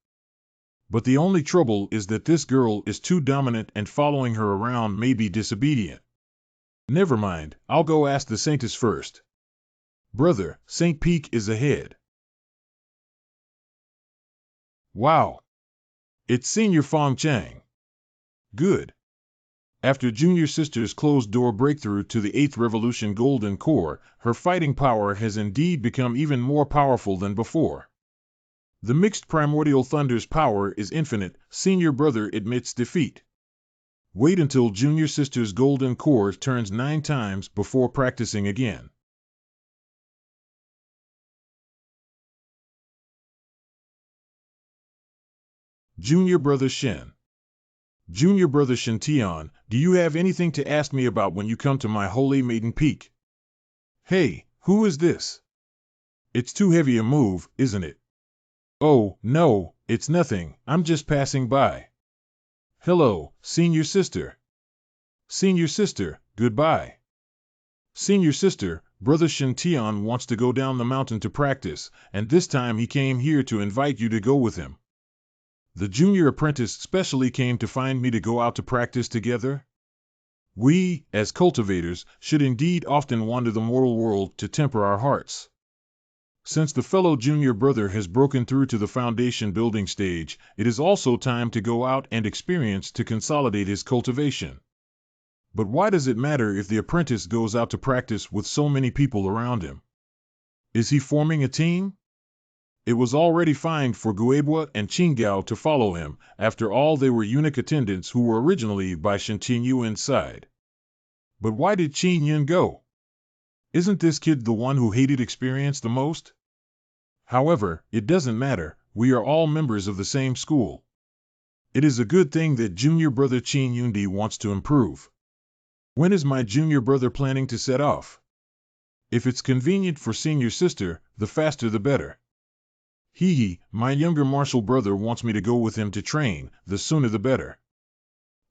But the only trouble is that this girl is too dominant and following her around may be disobedient. Never mind, I'll go ask the Saintess first. Brother, Saint Peak is ahead. Wow! It's Senior Feng Chang. Good. After Junior Sister's closed-door breakthrough to the 8th Revolution Golden Core, her fighting power has indeed become even more powerful than before. The mixed Primordial Thunder's power is infinite. Senior brother admits defeat. Wait until Junior Sister's Golden Core turns 9 times before practicing again. Junior Brother Shen. Junior Brother Shintian, do you have anything to ask me about when you come to my Holy Maiden Peak? Hey, who is this? It's too heavy a move, isn't it? Oh, no, it's nothing, I'm just passing by. Hello, Senior Sister. Senior Sister, goodbye. Senior Sister, Brother Shintian wants to go down the mountain to practice, and this time he came here to invite you to go with him. The junior apprentice specially came to find me to go out to practice together. We, as cultivators, should indeed often wander the mortal world to temper our hearts. Since the fellow junior brother has broken through to the foundation building stage, it is also time to go out and experience to consolidate his cultivation. But why does it matter if the apprentice goes out to practice with so many people around him? Is he forming a team? It was already fine for Guebwa and Qinggao to follow him. After all, they were eunuch attendants who were originally by Shintinyuan's side. But why did Qin Yun go? Isn't this kid the one who hated experience the most? However, it doesn't matter, we are all members of the same school. It is a good thing that junior brother Qin Yundi wants to improve. When is my junior brother planning to set off? If it's convenient for senior sister, the faster the better. My younger martial brother wants me to go with him to train, the sooner the better.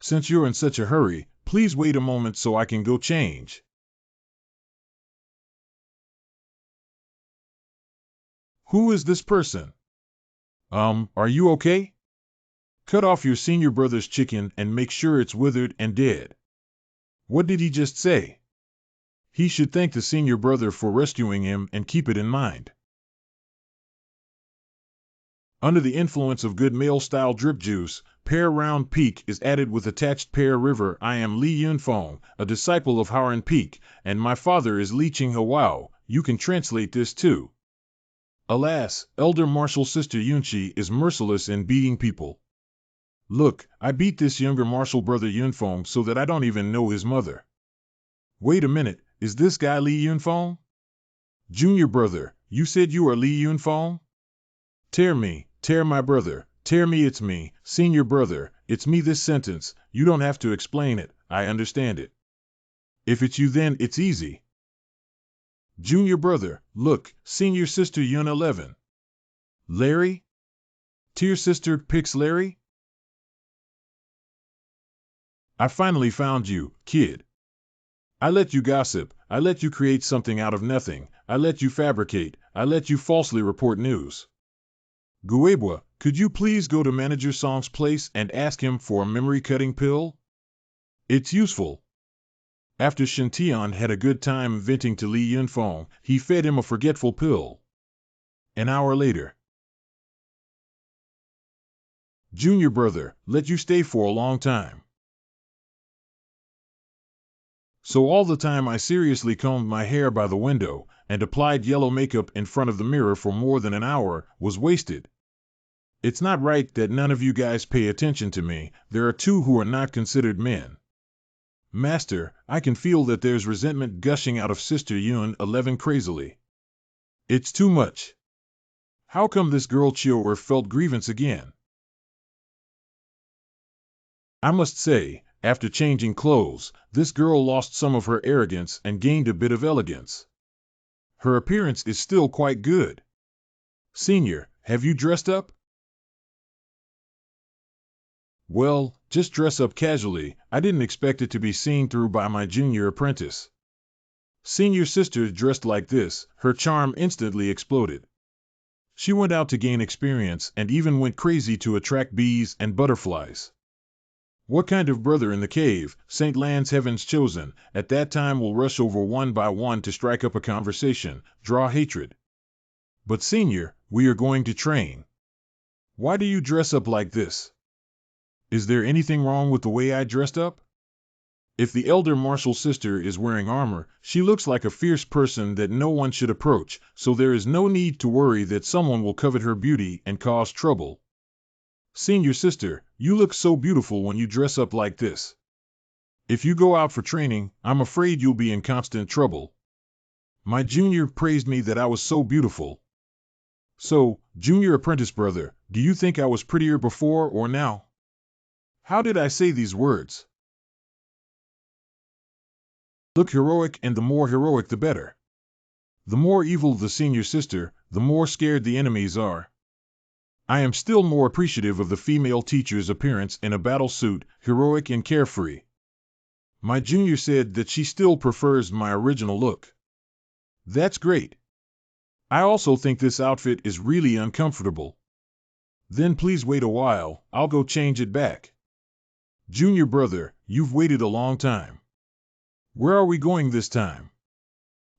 Since you're in such a hurry, please wait a moment so I can go change. Who is this person? Are you okay? Cut off your senior brother's chicken and make sure it's withered and dead. What did he just say? He should thank the senior brother for rescuing him and keep it in mind. Under the influence of good male-style drip juice, Pear Round Peak is added with attached Pear River. I am Li Yunfeng, a disciple of Haran Peak, and my father is Li Qinghao. You can translate this too. Alas, elder martial sister Yunqi is merciless in beating people. Look, I beat this younger martial brother Yunfeng so that I don't even know his mother. Wait a minute, is this guy Li Yunfeng? Junior brother, you said you are Li Yunfeng? Tear my brother, tear me, it's me, senior brother, it's me. This sentence, you don't have to explain it, I understand it. If it's you then it's easy. Junior brother, look, senior sister Yun 11. Larry? Tear sister Pix Larry? I finally found you, kid. I let you gossip, I let you create something out of nothing, I let you fabricate, I let you falsely report news. Guebwa, could you please go to Manager Song's place and ask him for a memory-cutting pill? It's useful. After Shintian had a good time venting to Li Yunfeng, he fed him a forgetful pill. An hour later. Junior brother, let you stay for a long time. So all the time I seriously combed my hair by the window and applied yellow makeup in front of the mirror for more than an hour was wasted. It's not right that none of you guys pay attention to me. There are two who are not considered men. Master, I can feel that there's resentment gushing out of Sister Yun 11 crazily. It's too much. How come this girl Chior felt grievance again? I must say, after changing clothes, this girl lost some of her arrogance and gained a bit of elegance. Her appearance is still quite good. Senior, have you dressed up? Well, just dress up casually. I didn't expect it to be seen through by my junior apprentice. Senior sister dressed like this, her charm instantly exploded. She went out to gain experience and even went crazy to attract bees and butterflies. What kind of brother in the cave, St. Land's Heaven's chosen, at that time will rush over one by one to strike up a conversation, draw hatred? But senior, we are going to train. Why do you dress up like this? Is there anything wrong with the way I dressed up? If the elder martial sister is wearing armor, she looks like a fierce person that no one should approach, so there is no need to worry that someone will covet her beauty and cause trouble. Senior sister, you look so beautiful when you dress up like this. If you go out for training, I'm afraid you'll be in constant trouble. My junior praised me that I was so beautiful. So, junior apprentice brother, do you think I was prettier before or now? How did I say these words? Look heroic, and the more heroic the better. The more evil the senior sister, the more scared the enemies are. I am still more appreciative of the female teacher's appearance in a battle suit, heroic and carefree. My junior said that she still prefers my original look. That's great. I also think this outfit is really uncomfortable. Then please wait a while, I'll go change it back. Junior brother, you've waited a long time. Where are we going this time?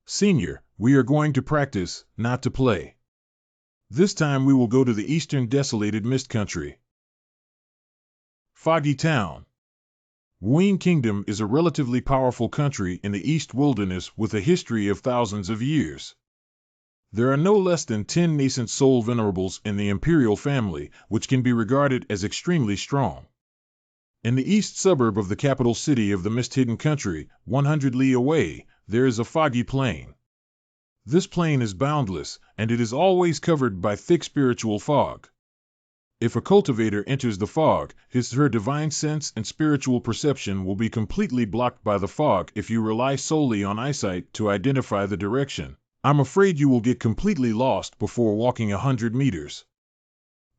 Senior, we are going to practice, not to play. This time we will go to the eastern desolated mist country. Foggy Town. Wayne Kingdom is a relatively powerful country in the East Wilderness with a history of thousands of years. There are no less than 10 nascent soul venerables in the imperial family, which can be regarded as extremely strong. In the east suburb of the capital city of the mist-hidden country, 100 li away, there is a foggy plain. This plain is boundless, and it is always covered by thick spiritual fog. If a cultivator enters the fog, her divine sense and spiritual perception will be completely blocked by the fog if you rely solely on eyesight to identify the direction. I'm afraid you will get completely lost before walking 100 meters.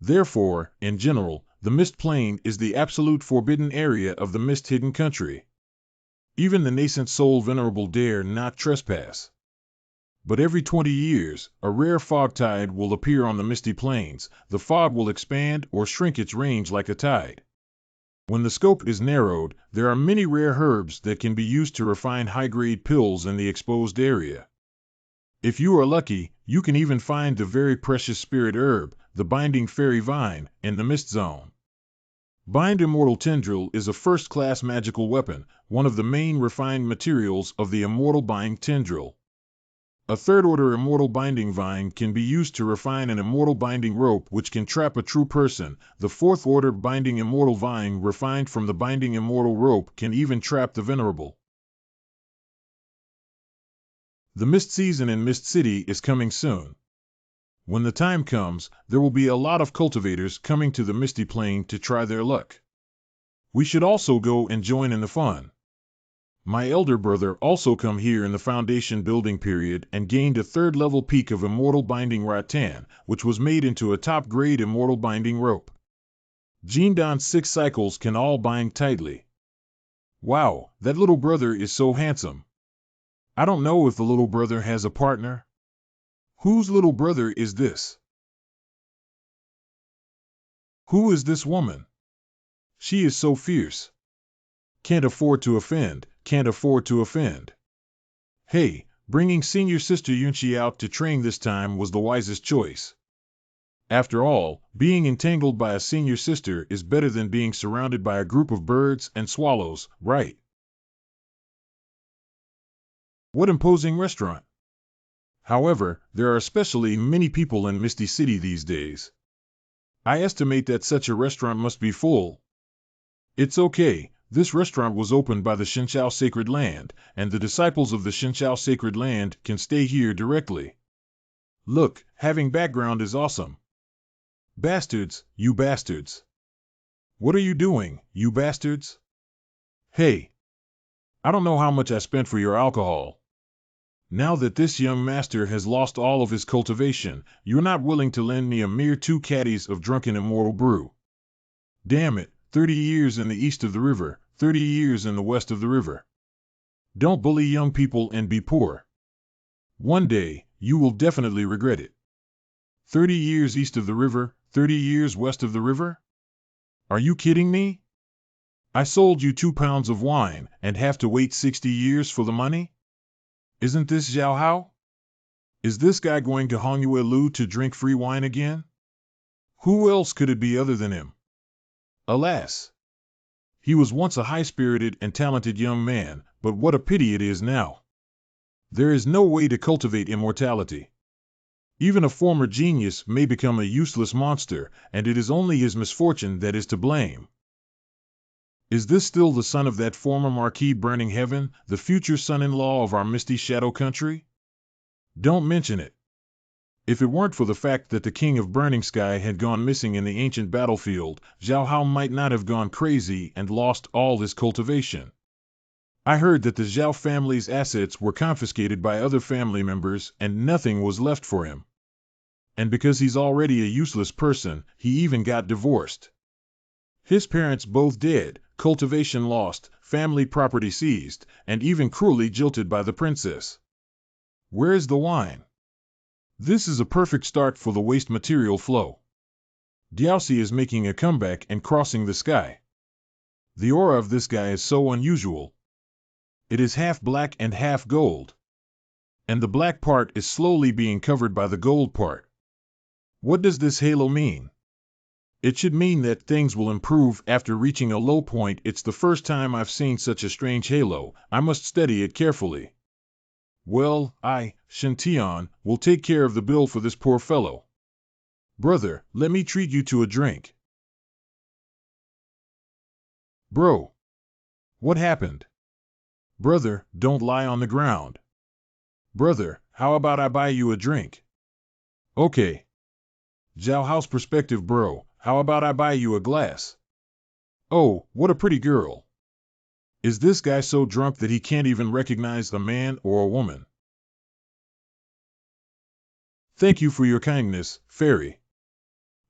Therefore, in general, the Mist Plain is the absolute forbidden area of the Mist-hidden country. Even the nascent soul venerable dare not trespass. But every 20 years, a rare fog tide will appear on the misty plains. The fog will expand or shrink its range like a tide. When the scope is narrowed, there are many rare herbs that can be used to refine high-grade pills in the exposed area. If you are lucky, you can even find the very precious spirit herb, the binding fairy vine, in the mist zone. Bind Immortal Tendril is a first-class magical weapon, one of the main refined materials of the Immortal Bind Tendril. A third-order Immortal Binding Vine can be used to refine an Immortal Binding Rope which can trap a true person. The fourth-order Binding Immortal Vine refined from the Binding Immortal Rope can even trap the Venerable. The Mist season in Mist City is coming soon. When the time comes, there will be a lot of cultivators coming to the Misty Plain to try their luck. We should also go and join in the fun. My elder brother also come here in the foundation building period and gained a third-level peak of Immortal Binding Rattan, which was made into a top-grade Immortal Binding Rope. Jindan's 6 cycles can all bind tightly. Wow, that little brother is so handsome. I don't know if the little brother has a partner. Whose little brother is this? Who is this woman? She is so fierce. Can't afford to offend, can't afford to offend. Hey, bringing senior sister Yunchi out to train this time was the wisest choice. After all, being entangled by a senior sister is better than being surrounded by a group of birds and swallows, right? What imposing restaurant! However, there are especially many people in Misty City these days. I estimate that such a restaurant must be full. It's okay, this restaurant was opened by the Shinchao Sacred Land, and the disciples of the Shinchao Sacred Land can stay here directly. Look, having background is awesome. Bastards, you bastards. What are you doing, you bastards? Hey. I don't know how much I spent for your alcohol. Now that this young master has lost all of his cultivation, you're not willing to lend me a mere 2 caddies of drunken immortal brew. Damn it, 30 years in the east of the river, 30 years in the west of the river. Don't bully young people and be poor. One day, you will definitely regret it. 30 years east of the river, 30 years west of the river? Are you kidding me? I sold you 2 pounds of wine and have to wait 60 years for the money? Isn't this Zhao Hao? Is this guy going to Hongyue Lu to drink free wine again? Who else could it be other than him? Alas! He was once a high-spirited and talented young man, but what a pity it is now. There is no way to cultivate immortality. Even a former genius may become a useless monster, and it is only his misfortune that is to blame. Is this still the son of that former Marquis Burning Heaven, the future son-in-law of our misty shadow country? Don't mention it. If it weren't for the fact that the king of Burning Sky had gone missing in the ancient battlefield, Zhao Hao might not have gone crazy and lost all his cultivation. I heard that the Zhao family's assets were confiscated by other family members and nothing was left for him. And because he's already a useless person, he even got divorced. His parents both dead, cultivation lost, family property seized, and even cruelly jilted by the princess. Where is the wine? This is a perfect start for the waste material flow. Diaosi is making a comeback and crossing the sky. The aura of this guy is so unusual. It is half black and half gold. And the black part is slowly being covered by the gold part. What does this halo mean? It should mean that things will improve after reaching a low point. It's the first time I've seen such a strange halo. I must study it carefully. Well, Shintian, will take care of the bill for this poor fellow. Brother, let me treat you to a drink. Bro. What happened? Brother, don't lie on the ground. Brother, how about I buy you a drink? Okay. Zhao Hao's perspective, bro. How about I buy you a glass? Oh, what a pretty girl. Is this guy so drunk that he can't even recognize a man or a woman? Thank you for your kindness, fairy.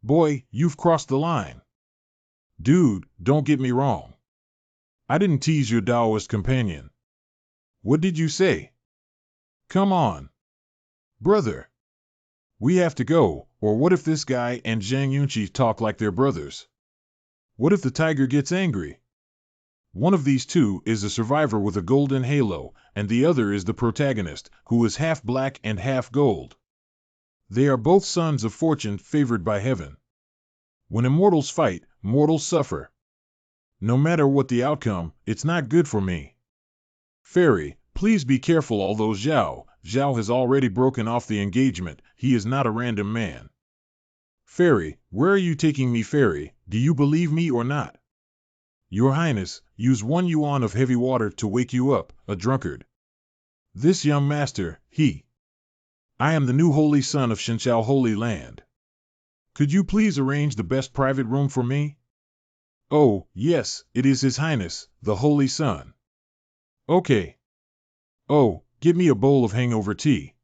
Boy, you've crossed the line. Dude, don't get me wrong. I didn't tease your Taoist companion. What did you say? Come on. Brother. We have to go, or what if this guy and Zhang Yunqi talk like they're brothers? What if the tiger gets angry? One of these two is a survivor with a golden halo, and the other is the protagonist, who is half black and half gold. They are both sons of fortune favored by heaven. When immortals fight, mortals suffer. No matter what the outcome, it's not good for me. Fairy, please be careful, although Zhao has already broken off the engagement. He is not a random man. Fairy, where are you taking me, fairy? Do you believe me or not? Your Highness, use 1 yuan of heavy water to wake you up, a drunkard. This young master, I am the new holy son of Shinchao Holy Land. Could you please arrange the best private room for me? Oh, yes, it is His Highness, the Holy Son. Okay. Oh, get me a bowl of hangover tea.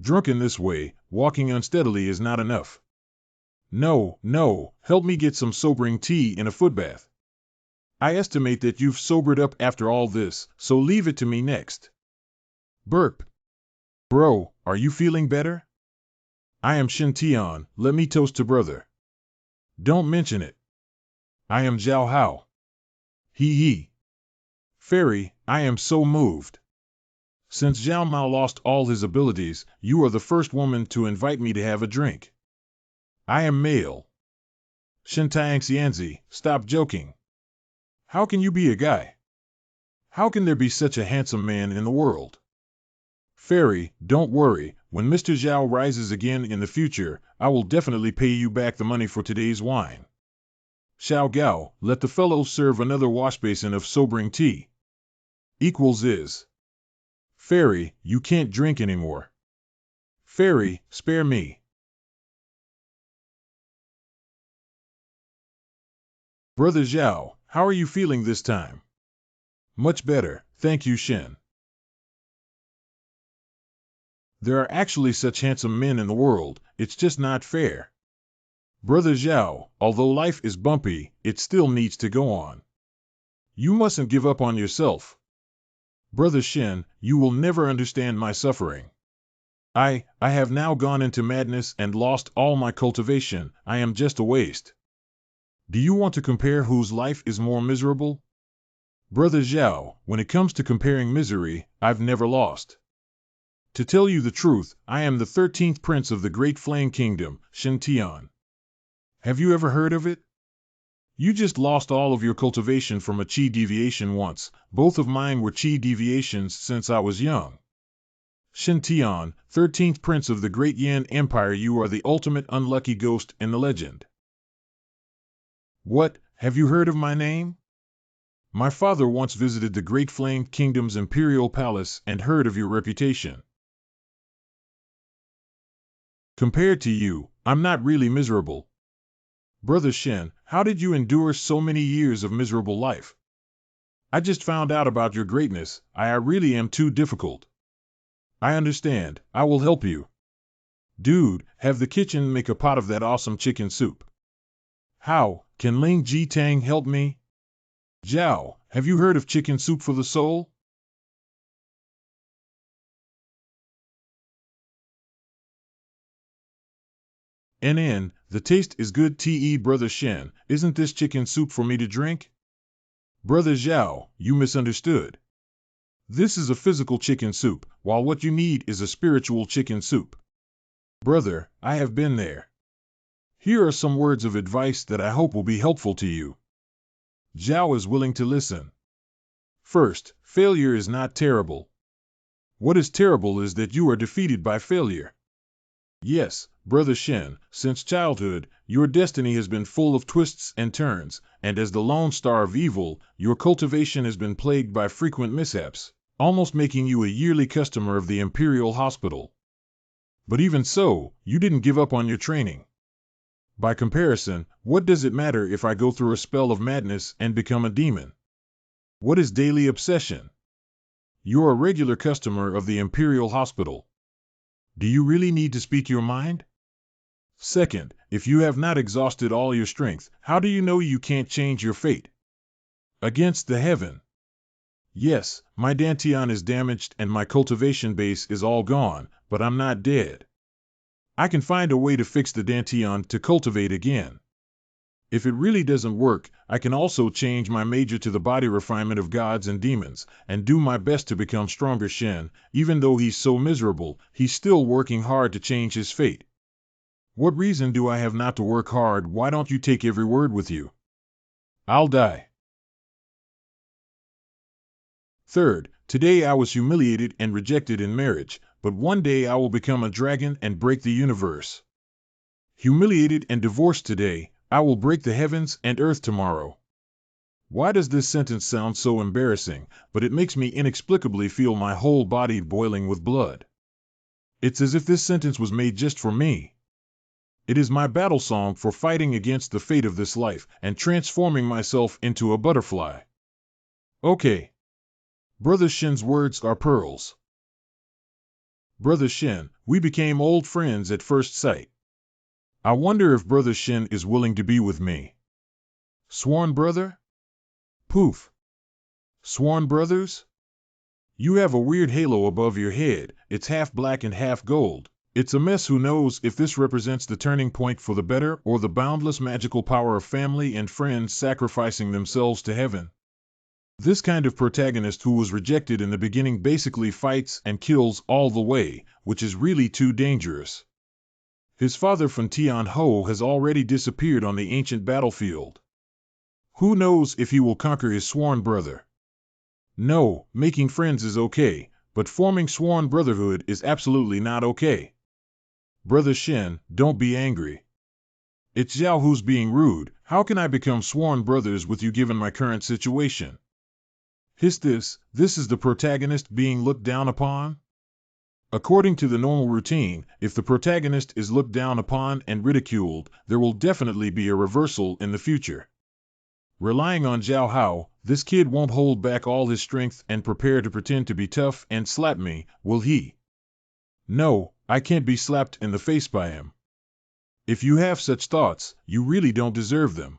Drunken this way, walking unsteadily is not enough. No, help me get some sobering tea in a footbath. I estimate that you've sobered up after all this, so leave it to me next. Burp. Bro, are you feeling better? I am Shin Tian, let me toast to brother. Don't mention it. I am Zhao Hao. He. Fairy, I am so moved. Since Zhao Mao lost all his abilities, you are the first woman to invite me to have a drink. I am male. Shin Tianxianzi, stop joking. How can you be a guy? How can there be such a handsome man in the world? Fairy, don't worry, when Mr. Zhao rises again in the future, I will definitely pay you back the money for today's wine. Xiao Gao, let the fellow serve another washbasin of sobering tea. Equals is. Fairy, you can't drink anymore. Fairy, spare me. Brother Zhao, how are you feeling this time? Much better, thank you, Shin. There are actually such handsome men in the world, it's just not fair. Brother Zhao, although life is bumpy, it still needs to go on. You mustn't give up on yourself. Brother Shin, you will never understand my suffering. I have now gone into madness and lost all my cultivation. I am just a waste. Do you want to compare whose life is more miserable? Brother Zhao, when it comes to comparing misery, I've never lost. To tell you the truth, I am the 13th prince of the Great Flame Kingdom, Shin Tian. Have you ever heard of it? You just lost all of your cultivation from a chi deviation once. Both of mine were chi deviations since I was young. Shin Tian, 13th prince of the Great Yan Empire, you are the ultimate unlucky ghost in the legend. What, have you heard of my name? My father once visited the Great Flame Kingdom's imperial palace and heard of your reputation. Compared to you, I'm not really miserable. Brother Shin, how did you endure so many years of miserable life? I just found out about your greatness. I really am too difficult. I understand. I will help you. Dude, have the kitchen make a pot of that awesome chicken soup. How? Can Ling Ji Tang help me? Zhao, have you heard of chicken soup for the soul? NN, the taste is good. Te Brother Shen, isn't this chicken soup for me to drink? Brother Zhao, you misunderstood. This is a physical chicken soup, while what you need is a spiritual chicken soup. Brother, I have been there. Here are some words of advice that I hope will be helpful to you. Zhao is willing to listen. First, failure is not terrible. What is terrible is that you are defeated by failure. Yes, Brother Shen, since childhood, your destiny has been full of twists and turns, and as the lone star of evil, your cultivation has been plagued by frequent mishaps, almost making you a yearly customer of the Imperial Hospital. But even so, you didn't give up on your training. By comparison, what does it matter if I go through a spell of madness and become a demon? What is daily obsession? You're a regular customer of the Imperial Hospital. Do you really need to speak your mind? Second, if you have not exhausted all your strength, how do you know you can't change your fate? Against the heaven. Yes, my dantian is damaged and my cultivation base is all gone, but I'm not dead. I can find a way to fix the dantian to cultivate again. If it really doesn't work, I can also change my major to the body refinement of gods and demons, and do my best to become stronger. Shen, even though he's so miserable, he's still working hard to change his fate. What reason do I have not to work hard? Why don't you take every word with you? I'll die. Third, today I was humiliated and rejected in marriage, but one day I will become a dragon and break the universe. Humiliated and divorced today, I will break the heavens and earth tomorrow. Why does this sentence sound so embarrassing, but it makes me inexplicably feel my whole body boiling with blood. It's as if this sentence was made just for me. It is my battle song for fighting against the fate of this life and transforming myself into a butterfly. Okay. Brother Shen's words are pearls. Brother Shen, we became old friends at first sight. I wonder if Brother Shen is willing to be with me. Sworn brother? Poof. Sworn brothers? You have a weird halo above your head. It's half black and half gold. It's a mess. Who knows if this represents the turning point for the better or the boundless magical power of family and friends sacrificing themselves to heaven. This kind of protagonist who was rejected in the beginning basically fights and kills all the way, which is really too dangerous. His father Fan Tianho has already disappeared on the ancient battlefield. Who knows if he will conquer his sworn brother? No, making friends is okay, but forming sworn brotherhood is absolutely not okay. Brother Shen, don't be angry. It's Zhao who's being rude. How can I become sworn brothers with you given my current situation? This is the protagonist being looked down upon? According to the normal routine, if the protagonist is looked down upon and ridiculed, there will definitely be a reversal in the future. Relying on Zhao Hao, this kid won't hold back all his strength and prepare to pretend to be tough and slap me, will he? No, I can't be slapped in the face by him. If you have such thoughts, you really don't deserve them.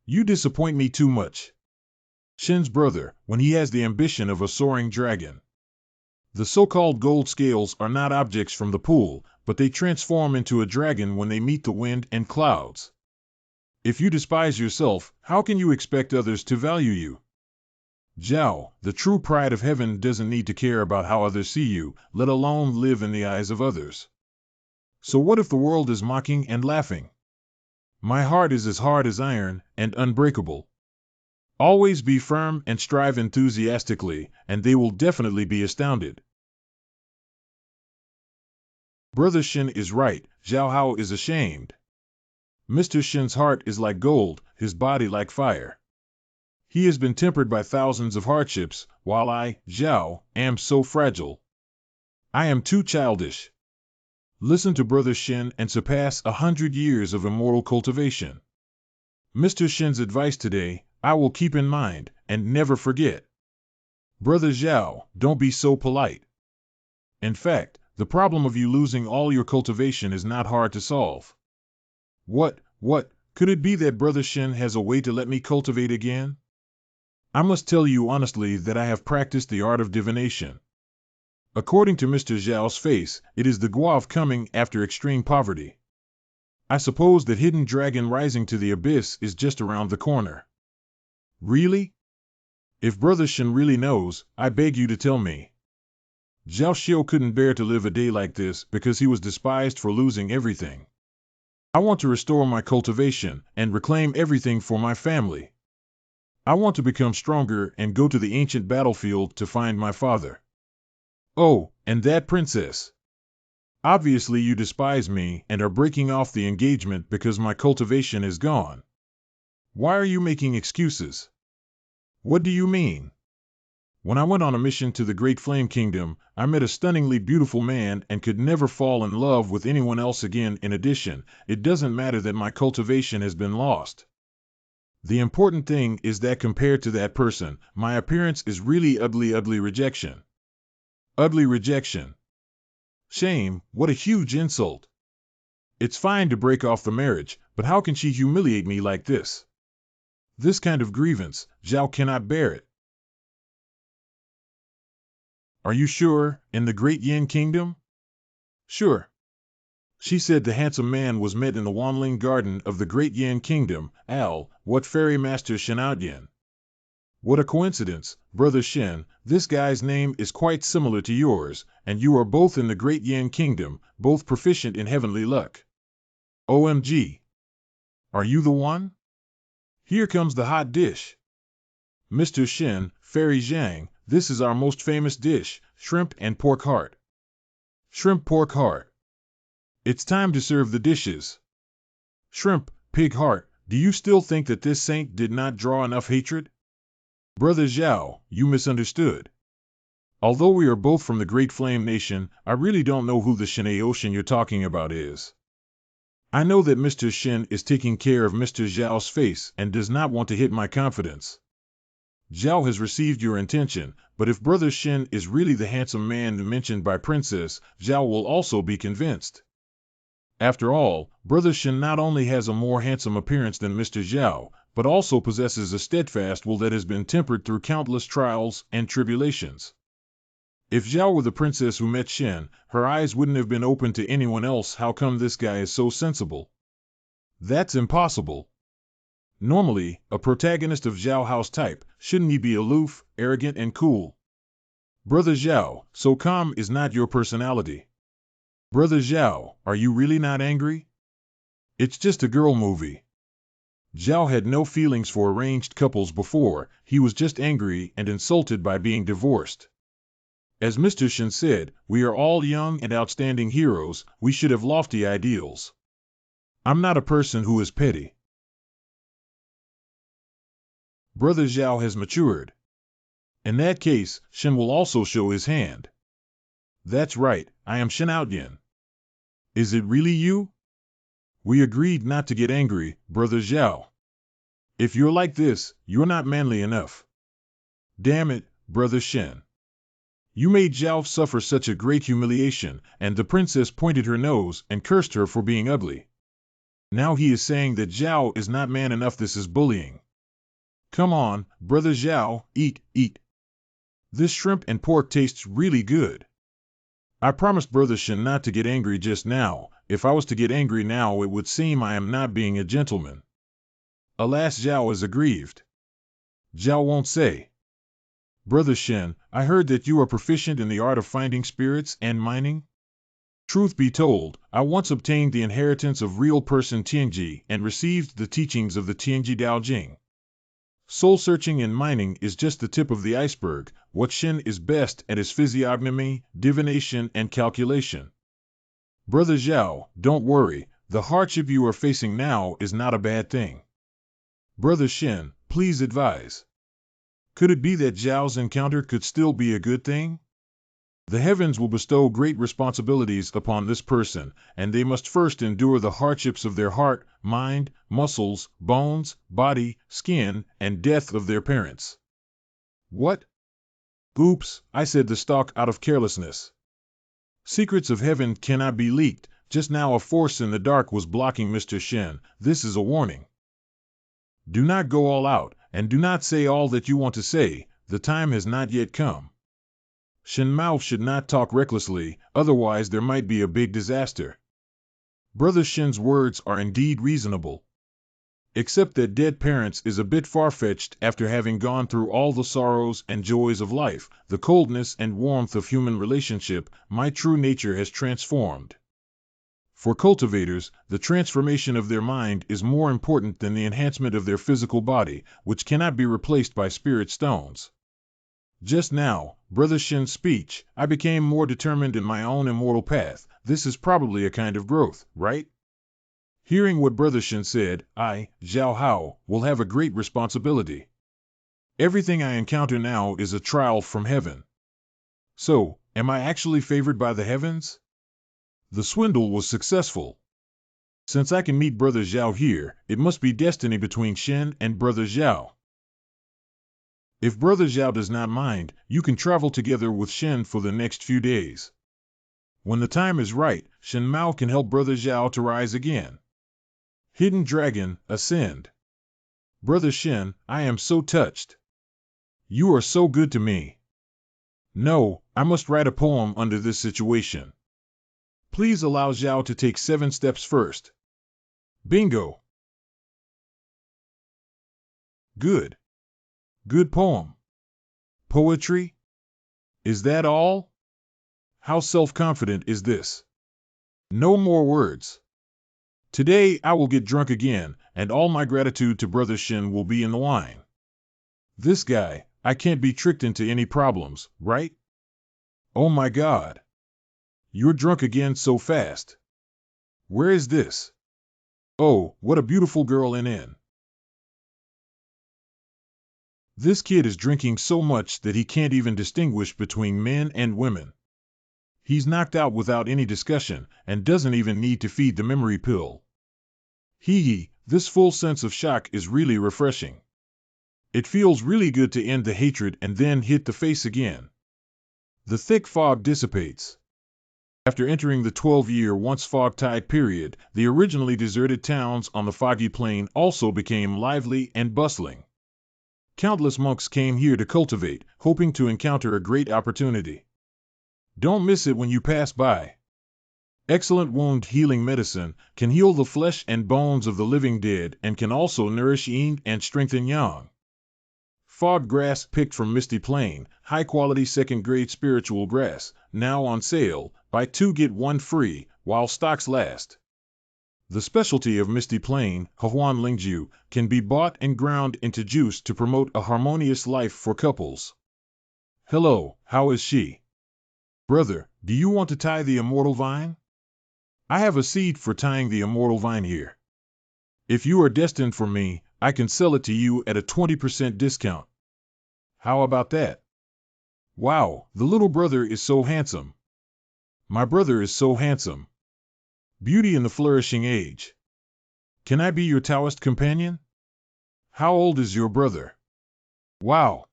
You disappoint me too much. Shen's brother, when he has the ambition of a soaring dragon. The so-called gold scales are not objects from the pool, but they transform into a dragon when they meet the wind and clouds. If you despise yourself, how can you expect others to value you? Zhao, the true pride of heaven doesn't need to care about how others see you, let alone live in the eyes of others. So what if the world is mocking and laughing? My heart is as hard as iron and unbreakable. Always be firm and strive enthusiastically, and they will definitely be astounded. Brother Shen is right, Zhao Hao is ashamed. Mr. Shen's heart is like gold, his body like fire. He has been tempered by thousands of hardships, while I, Zhao, am so fragile. I am too childish. Listen to Brother Shen and surpass 100 years of immortal cultivation. Mr. Shen's advice today, I will keep in mind, and never forget. Brother Zhao, don't be so polite. In fact, the problem of you losing all your cultivation is not hard to solve. What, could it be that Brother Shen has a way to let me cultivate again? I must tell you honestly that I have practiced the art of divination. According to Mr. Zhao's face, it is the guave coming after extreme poverty. I suppose that hidden dragon rising to the abyss is just around the corner. Really? If Brother Shen really knows, I beg you to tell me. Zhao Xiu couldn't bear to live a day like this because he was despised for losing everything. I want to restore my cultivation and reclaim everything for my family. I want to become stronger and go to the ancient battlefield to find my father. Oh, and that princess. Obviously you despise me and are breaking off the engagement because my cultivation is gone. Why are you making excuses? What do you mean? When I went on a mission to the Great Flame Kingdom, I met a stunningly beautiful man and could never fall in love with anyone else again. In addition, it doesn't matter that my cultivation has been lost. The important thing is that compared to that person, my appearance is really ugly rejection. Ugly rejection. Shame, what a huge insult. It's fine to break off the marriage, but how can she humiliate me like this? This kind of grievance, Zhao cannot bear it. Are you sure, in the great Yin kingdom? Sure. She said the handsome man was met in the Wanling garden of the great Yin kingdom. Al, what fairy master Shen Out Yin? What a coincidence, Brother Shen, this guy's name is quite similar to yours, and you are both in the great Yin kingdom, both proficient in heavenly luck. OMG. Are you the one? Here comes the hot dish. Mr. Shen, Fairy Zhang, this is our most famous dish, shrimp and pork heart. Shrimp pork heart. It's time to serve the dishes. Shrimp, pig heart, do you still think that this saint did not draw enough hatred? Brother Zhao, you misunderstood. Although we are both from the Great Flame Nation, I really don't know who the Shenai Ocean you're talking about is. I know that Mr. Shen is taking care of Mr. Zhao's face and does not want to hit my confidence. Zhao has received your intention, but if Brother Shen is really the handsome man mentioned by Princess, Zhao will also be convinced. After all, Brother Shen not only has a more handsome appearance than Mr. Zhao, but also possesses a steadfast will that has been tempered through countless trials and tribulations. If Zhao were the princess who met Shen, her eyes wouldn't have been open to anyone else. How come this guy is so sensible? That's impossible. Normally, a protagonist of Zhao Hao's type, shouldn't he be aloof, arrogant, and cool? Brother Zhao, so calm is not your personality. Brother Zhao, are you really not angry? It's just a girl movie. Zhao had no feelings for arranged couples before, he was just angry and insulted by being divorced. As Mr. Shen said, we are all young and outstanding heroes, we should have lofty ideals. I'm not a person who is petty. Brother Zhao has matured. In that case, Shen will also show his hand. That's right, I am Shen Outyin. Is it really you? We agreed not to get angry, Brother Zhao. If you're like this, you're not manly enough. Damn it, Brother Shen. You made Zhao suffer such a great humiliation, and the princess pointed her nose and cursed her for being ugly. Now he is saying that Zhao is not man enough. This is bullying. Come on, Brother Zhao, eat, eat. This shrimp and pork tastes really good. I promised Brother Shen not to get angry just now. If I was to get angry now, it would seem I am not being a gentleman. Alas, Zhao is aggrieved. Zhao won't say. Brother Shen, I heard that you are proficient in the art of finding spirits and mining. Truth be told, I once obtained the inheritance of real person Tianji and received the teachings of the Tianji Dao Jing. Soul-searching and mining is just the tip of the iceberg. What Shen is best at is physiognomy, divination, and calculation. Brother Zhao, don't worry, the hardship you are facing now is not a bad thing. Brother Shen, please advise. Could it be that Zhao's encounter could still be a good thing? The heavens will bestow great responsibilities upon this person, and they must first endure the hardships of their heart, mind, muscles, bones, body, skin, and death of their parents. What? Oops, I said the stock out of carelessness. Secrets of heaven cannot be leaked. Just now a force in the dark was blocking Mr. Shen. This is a warning. Do not go all out, and do not say all that you want to say. The time has not yet come. Shen Mao should not talk recklessly, otherwise there might be a big disaster. Brother Shen's words are indeed reasonable. Except that dead parents is a bit far-fetched after having gone through all the sorrows and joys of life, the coldness and warmth of human relationship, my true nature has transformed. For cultivators, the transformation of their mind is more important than the enhancement of their physical body, which cannot be replaced by spirit stones. Just now, Brother Shen's speech, I became more determined in my own immortal path. This is probably a kind of growth, right? Hearing what Brother Shen said, I, Zhao Hao, will have a great responsibility. Everything I encounter now is a trial from heaven. So, am I actually favored by the heavens? The swindle was successful. Since I can meet Brother Zhao here, it must be destiny between Shen and Brother Zhao. If Brother Zhao does not mind, you can travel together with Shen for the next few days. When the time is right, Shen Mao can help Brother Zhao to rise again. Hidden Dragon, ascend. Brother Shen, I am so touched. You are so good to me. No, I must write a poem under this situation. Please allow Zhao to take 7 steps first. Bingo. Good. Good poem. Poetry? Is that all? How self-confident is this? No more words. Today I will get drunk again, and all my gratitude to Brother Shen will be in the wine. This guy, I can't be tricked into any problems, right? Oh my God. You're drunk again so fast. Where is this? Oh, what a beautiful girl in. This kid is drinking so much that he can't even distinguish between men and women. He's knocked out without any discussion and doesn't even need to feed the memory pill. This full sense of shock is really refreshing. It feels really good to end the hatred and then hit the face again. The thick fog dissipates. After entering the 12-year once fog-tide period, the originally deserted towns on the foggy plain also became lively and bustling. Countless monks came here to cultivate, hoping to encounter a great opportunity. Don't miss it when you pass by. Excellent wound healing medicine can heal the flesh and bones of the living dead and can also nourish yin and strengthen yang. Fog grass picked from Misty Plain, high-quality second-grade spiritual grass, now on sale, buy 2 get 1 free, while stocks last. The specialty of Misty Plain, Huan Lingju, can be bought and ground into juice to promote a harmonious life for couples. Hello, how is she? Brother, do you want to tie the immortal vine? I have a seed for tying the immortal vine here. If you are destined for me, I can sell it to you at a 20% discount. How about that? Wow, the little brother is so handsome. My brother is so handsome. Beauty in the flourishing age. Can I be your Taoist companion? How old is your brother? Wow.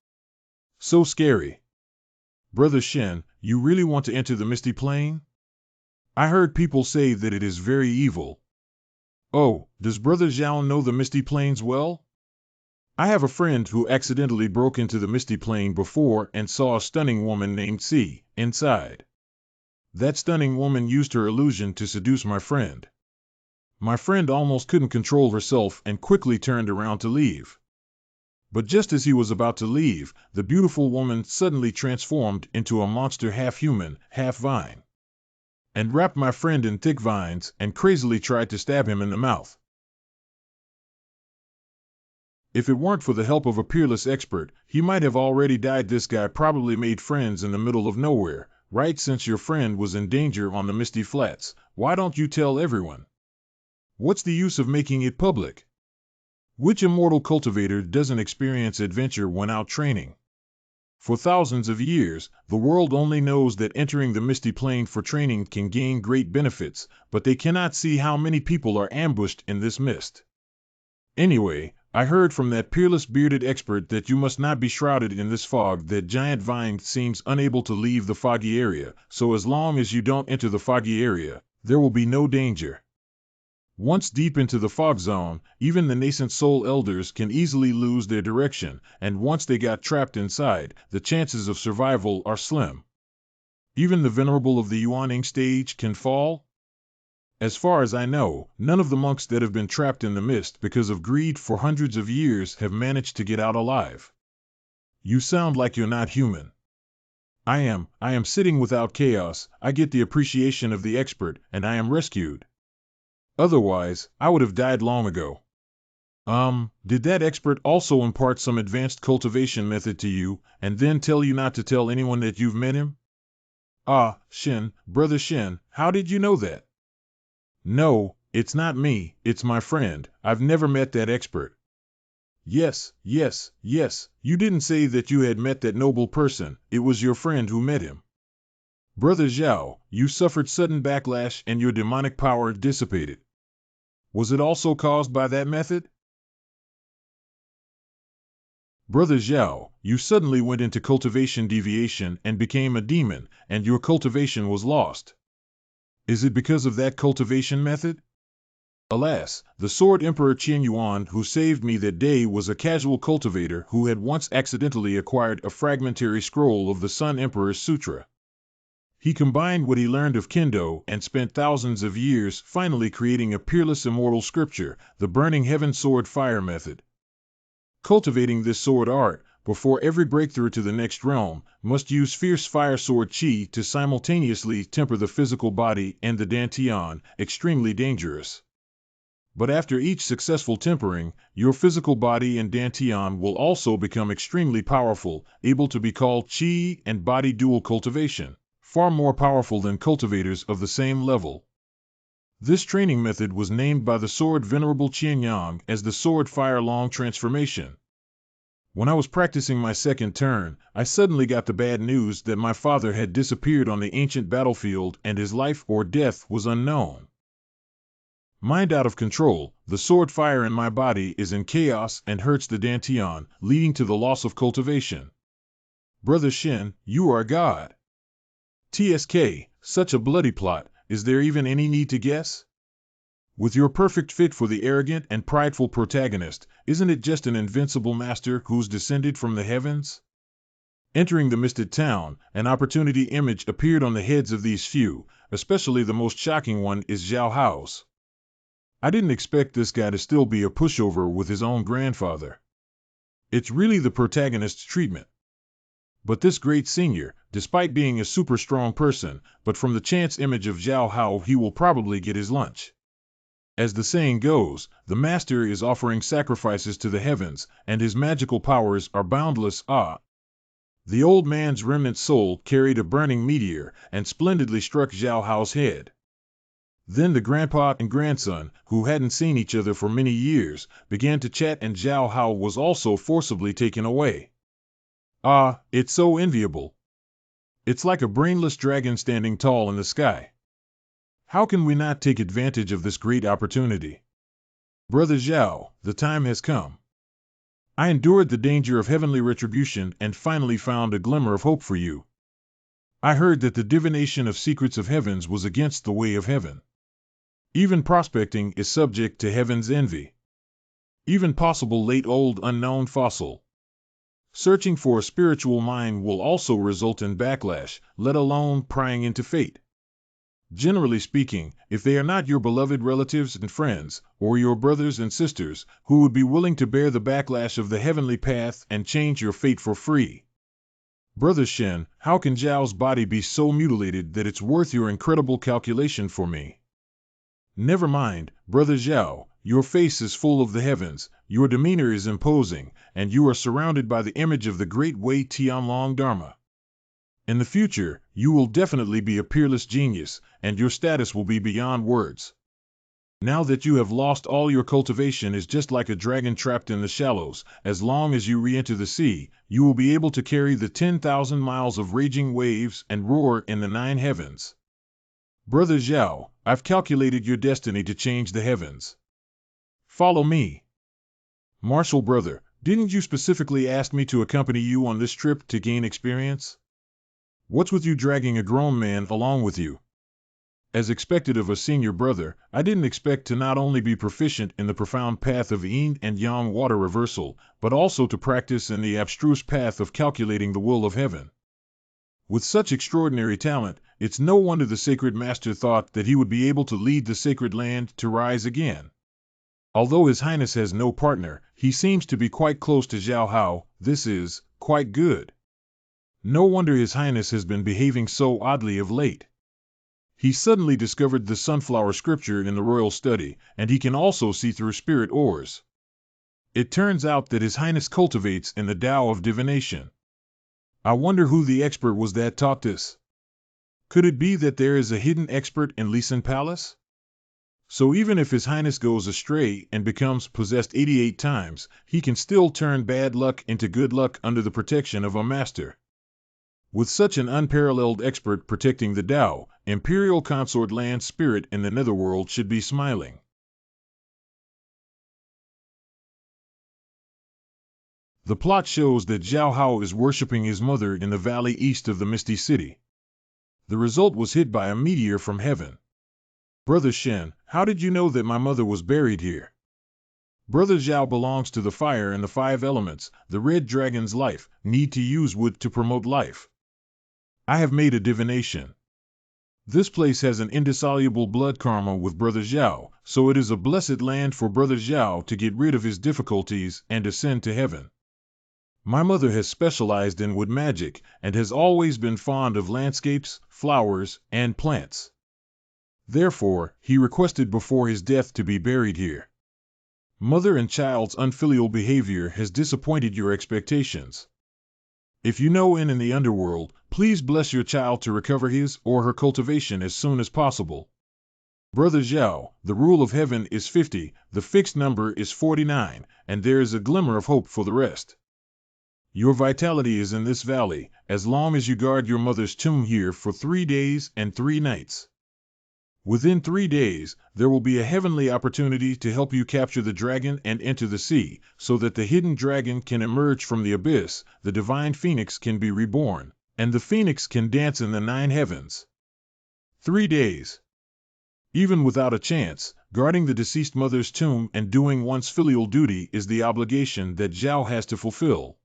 So scary. Brother Shen, you really want to enter the Misty Plain? I heard people say that it is very evil. Oh, does Brother Zhao know the Misty Plains well? I have a friend who accidentally broke into the Misty Plain before and saw a stunning woman named C inside. That stunning woman used her illusion to seduce my friend. My friend almost couldn't control herself and quickly turned around to leave. But just as he was about to leave, the beautiful woman suddenly transformed into a monster half-human, half-vine, and wrapped my friend in thick vines and crazily tried to stab him in the mouth. If it weren't for the help of a peerless expert, he might have already died. This guy probably made friends in the middle of nowhere, right? Since your friend was in danger on the Misty Flats, why don't you tell everyone? What's the use of making it public? Which immortal cultivator doesn't experience adventure when out training? For thousands of years, the world only knows that entering the Misty Plain for training can gain great benefits, but they cannot see how many people are ambushed in this mist. Anyway, I heard from that peerless bearded expert that you must not be shrouded in this fog. That giant vine seems unable to leave the foggy area, so as long as you don't enter the foggy area, there will be no danger. Once deep into the fog zone, even the nascent soul elders can easily lose their direction, and once they got trapped inside, the chances of survival are slim. Even the venerable of the Yuaning stage can fall? As far as I know, none of the monks that have been trapped in the mist because of greed for hundreds of years have managed to get out alive. You sound like you're not human. I am sitting without chaos. I get the appreciation of the expert, and I am rescued. Otherwise, I would have died long ago. Did that expert also impart some advanced cultivation method to you, and then tell you not to tell anyone that you've met him? Ah, Shen, Brother Shen, how did you know that? No, it's not me, it's my friend. I've never met that expert. Yes, you didn't say that you had met that noble person, it was your friend who met him. Brother Zhao, you suffered sudden backlash and your demonic power dissipated. Was it also caused by that method? Brother Zhao, you suddenly went into cultivation deviation and became a demon, and your cultivation was lost. Is it because of that cultivation method? Alas, the Sword Emperor Qian Yuan who saved me that day was a casual cultivator who had once accidentally acquired a fragmentary scroll of the Sun Emperor's Sutra. He combined what he learned of Kendo and spent thousands of years finally creating a peerless immortal scripture, the Burning Heaven Sword Fire method. Cultivating this sword art, before every breakthrough to the next realm, must use fierce fire sword qi to simultaneously temper the physical body and the dantian, extremely dangerous. But after each successful tempering, your physical body and dantian will also become extremely powerful, able to be called qi and body dual cultivation, far more powerful than cultivators of the same level. This training method was named by the sword Venerable Qianyang as the Sword Fire Long Transformation. When I was practicing my second turn, I suddenly got the bad news that my father had disappeared on the ancient battlefield and his life or death was unknown. Mind out of control, the sword fire in my body is in chaos and hurts the dantian, leading to the loss of cultivation. Brother Shen, you are God. TSK, such a bloody plot, is there even any need to guess? With your perfect fit for the arrogant and prideful protagonist, isn't it just an invincible master who's descended from the heavens? Entering the misted town, an opportunity image appeared on the heads of these few, especially the most shocking one is Zhao Hao's. I didn't expect this guy to still be a pushover with his own grandfather. It's really the protagonist's treatment. But this great senior, despite being a super strong person, but from the chance image of Zhao Hao he will probably get his lunch. As the saying goes, the master is offering sacrifices to the heavens, and his magical powers are boundless. The old man's remnant soul carried a burning meteor and splendidly struck Zhao Hao's head. Then the grandpa and grandson, who hadn't seen each other for many years, began to chat and Zhao Hao was also forcibly taken away. It's so enviable. It's like a brainless dragon standing tall in the sky. How can we not take advantage of this great opportunity? Brother Zhao, the time has come. I endured the danger of heavenly retribution and finally found a glimmer of hope for you. I heard that the divination of secrets of heavens was against the way of heaven. Even prospecting is subject to heaven's envy. Even possible late old unknown fossil. Searching for a spiritual mine will also result in backlash, let alone prying into fate. Generally speaking, if they are not your beloved relatives and friends, or your brothers and sisters, who would be willing to bear the backlash of the heavenly path and change your fate for free. Brother Shen, how can Zhao's body be so mutilated that it's worth your incredible calculation for me? Never mind, Brother Zhao, your face is full of the heavens, your demeanor is imposing, and you are surrounded by the image of the great Wei Tianlong Dharma. In the future, you will definitely be a peerless genius, and your status will be beyond words. Now that you have lost all your cultivation is just like a dragon trapped in the shallows. As long as you re-enter the sea, you will be able to carry the 10,000 miles of raging waves and roar in the 9 heavens. Brother Zhao, I've calculated your destiny to change the heavens. Follow me. Martial brother, didn't you specifically ask me to accompany you on this trip to gain experience? What's with you dragging a grown man along with you? As expected of a senior brother, I didn't expect to not only be proficient in the profound path of yin and yang water reversal, but also to practice in the abstruse path of calculating the will of heaven. With such extraordinary talent, it's no wonder the sacred master thought that he would be able to lead the sacred land to rise again. Although His Highness has no partner, he seems to be quite close to Zhao Hao. This is quite good. No wonder His Highness has been behaving so oddly of late. He suddenly discovered the sunflower scripture in the royal study, and he can also see through spirit ores. It turns out that His Highness cultivates in the Tao of divination. I wonder who the expert was that taught this. Could it be that there is a hidden expert in Lisan Palace? So even if His Highness goes astray and becomes possessed 88 times, he can still turn bad luck into good luck under the protection of a master. With such an unparalleled expert protecting the Tao, Imperial Consort Land Spirit in the Netherworld should be smiling. The plot shows that Zhao Hao is worshipping his mother in the valley east of the Misty City. The result was hit by a meteor from heaven. Brother Shen, how did you know that my mother was buried here? Brother Zhao belongs to the fire and the five elements. The red dragon's life need to use wood to promote life. I have made a divination. This place has an indissoluble blood karma with Brother Zhao, so it is a blessed land for Brother Zhao to get rid of his difficulties and ascend to heaven. My mother has specialized in wood magic and has always been fond of landscapes, flowers, and plants. Therefore, he requested before his death to be buried here. Mother and child's unfilial behavior has disappointed your expectations. If you know in the underworld, please bless your child to recover his or her cultivation as soon as possible. Brother Zhao, the rule of heaven is 50, the fixed number is 49, and there is a glimmer of hope for the rest. Your vitality is in this valley, as long as you guard your mother's tomb here for 3 days and 3 nights. Within 3 days, there will be a heavenly opportunity to help you capture the dragon and enter the sea, so that the hidden dragon can emerge from the abyss, the divine phoenix can be reborn, and the phoenix can dance in the 9 heavens. 3 days. Even without a chance, guarding the deceased mother's tomb and doing one's filial duty is the obligation that Zhao has to fulfill.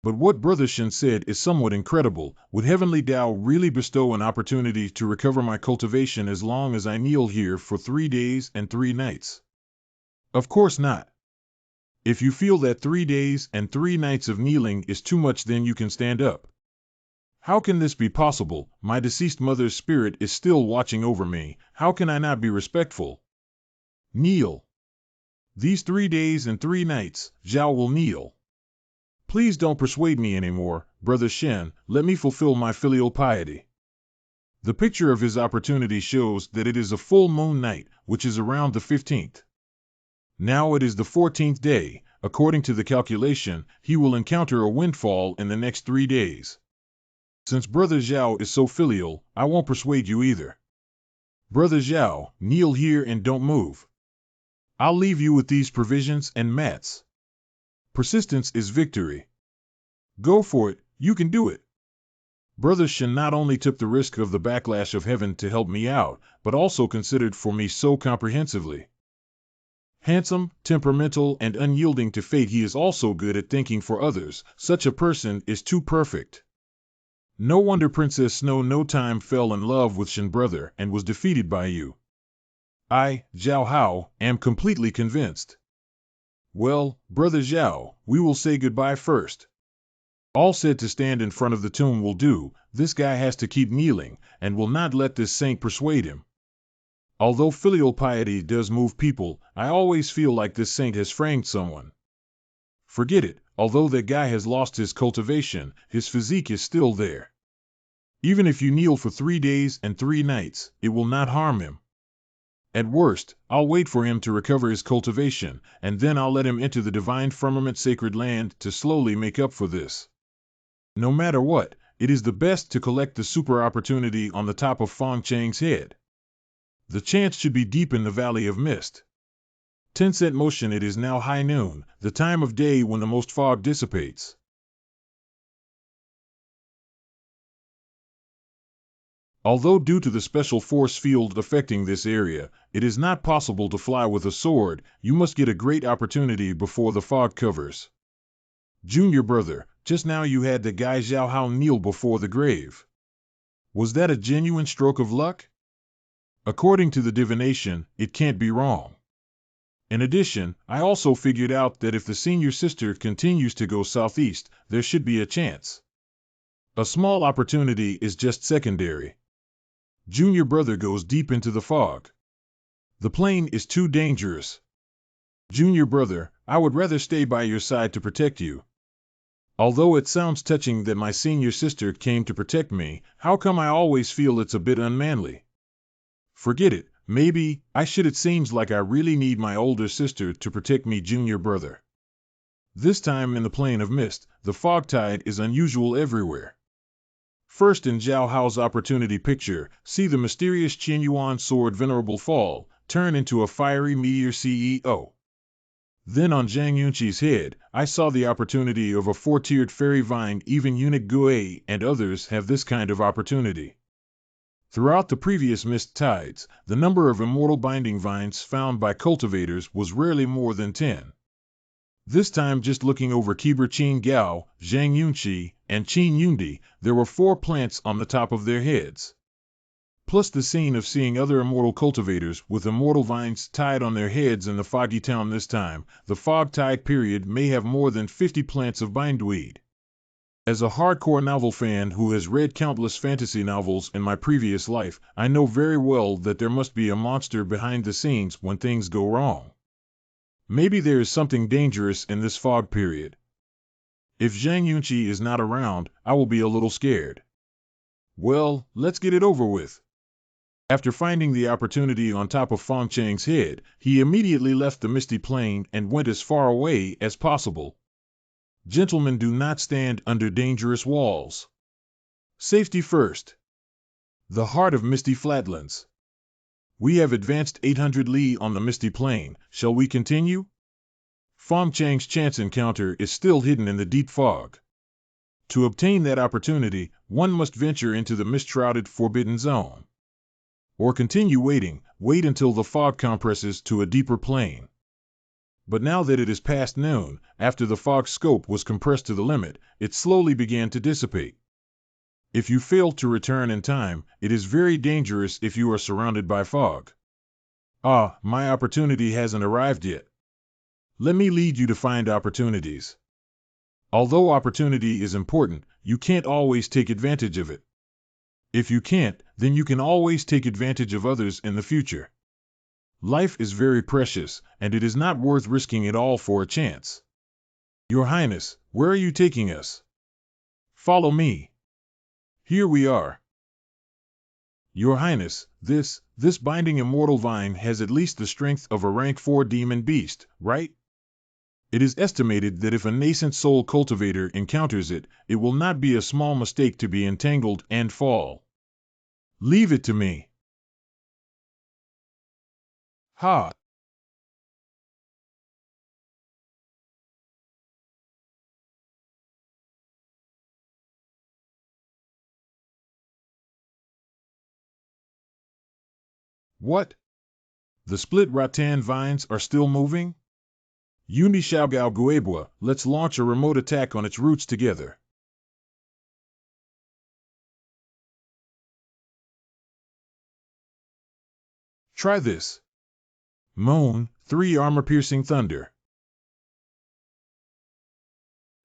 But what Brother Shen said is somewhat incredible. Would Heavenly Tao really bestow an opportunity to recover my cultivation as long as I kneel here for 3 days and 3 nights? Of course not. If you feel that 3 days and 3 nights of kneeling is too much, then you can stand up. How can this be possible? My deceased mother's spirit is still watching over me. How can I not be respectful? Kneel. These 3 days and 3 nights, Zhao will kneel. Please don't persuade me anymore, Brother Shen, let me fulfill my filial piety. The picture of his opportunity shows that it is a full moon night, which is around the 15th. Now it is the 14th day. According to the calculation, he will encounter a windfall in the next 3 days. Since Brother Zhao is so filial, I won't persuade you either. Brother Zhao, kneel here and don't move. I'll leave you with these provisions and mats. Persistence is victory. Go for it, you can do it. Brother Shen not only took the risk of the backlash of heaven to help me out, but also considered for me so comprehensively. Handsome, temperamental, and unyielding to fate, he is also good at thinking for others. Such a person is too perfect. No wonder Princess Snow no time fell in love with Shen brother and was defeated by you. I, Zhao Hao, am completely convinced. Well, Brother Zhao, we will say goodbye first. All said to stand in front of the tomb will do. This guy has to keep kneeling, and will not let this saint persuade him. Although filial piety does move people, I always feel like this saint has framed someone. Forget it, although that guy has lost his cultivation, his physique is still there. Even if you kneel for 3 days and 3 nights, it will not harm him. At worst, I'll wait for him to recover his cultivation, and then I'll let him enter the divine firmament sacred land to slowly make up for this. No matter what, it is the best to collect the super opportunity on the top of Fong Chang's head. The chance should be deep in the valley of mist. 10-cent motion. It is now high noon, the time of day when the most fog dissipates. Although due to the special force field affecting this area, it is not possible to fly with a sword, you must get a great opportunity before the fog covers. Junior brother, just now you had the guy Zhao Hao kneel before the grave. Was that a genuine stroke of luck? According to the divination, it can't be wrong. In addition, I also figured out that if the senior sister continues to go southeast, there should be a chance. A small opportunity is just secondary. Junior brother goes deep into the fog. The plane is too dangerous. Junior brother, I would rather stay by your side to protect you. Although it sounds touching that my senior sister came to protect me, how come I always feel it's a bit unmanly? Forget it, maybe I should. It seems like I really need my older sister to protect me, junior brother. This time in the plane of mist, the fog tide is unusual everywhere. First in Zhao Hao's opportunity picture, see the mysterious Qin Yuan sword Venerable fall, turn into a fiery meteor CEO. Then on Zhang Yunqi's head, I saw the opportunity of a 4-tiered fairy vine. Even Eunuch Gui and others have this kind of opportunity. Throughout the previous mist tides, the number of immortal binding vines found by cultivators was rarely more than 10. This time, just looking over Kiber Qin Gao, Zhang Yunqi, and Qin Yundi, there were 4 plants on the top of their heads. Plus the scene of seeing other immortal cultivators with immortal vines tied on their heads in the foggy town this time, the fog tide period may have more than 50 plants of bindweed. As a hardcore novel fan who has read countless fantasy novels in my previous life, I know very well that there must be a monster behind the scenes when things go wrong. Maybe there is something dangerous in this fog period. If Zhang Yunqi is not around, I will be a little scared. Well, let's get it over with. After finding the opportunity on top of Feng Chang's head, he immediately left the misty plain and went as far away as possible. Gentlemen do not stand under dangerous walls. Safety first. The heart of Misty Flatlands. We have advanced 800 li on the misty plain. Shall we continue? Feng Chang's chance encounter is still hidden in the deep fog. To obtain that opportunity, one must venture into the mist-shrouded forbidden zone. Or continue waiting, wait until the fog compresses to a deeper plane. But now that it is past noon, after the fog scope was compressed to the limit, it slowly began to dissipate. If you fail to return in time, it is very dangerous if you are surrounded by fog. Ah, my opportunity hasn't arrived yet. Let me lead you to find opportunities. Although opportunity is important, you can't always take advantage of it. If you can't, then you can always take advantage of others in the future. Life is very precious, and it is not worth risking it all for a chance. Your Highness, where are you taking us? Follow me. Here we are. Your Highness, this binding immortal vine has at least the strength of a rank 4 demon beast, right? It is estimated that if a nascent soul cultivator encounters it, it will not be a small mistake to be entangled and fall. Leave it to me. Ha! What? The split rattan vines are still moving? Yuni Xiaogao Guebua, let's launch a remote attack on its roots together. Try this. Moan, 3 armor-piercing thunder.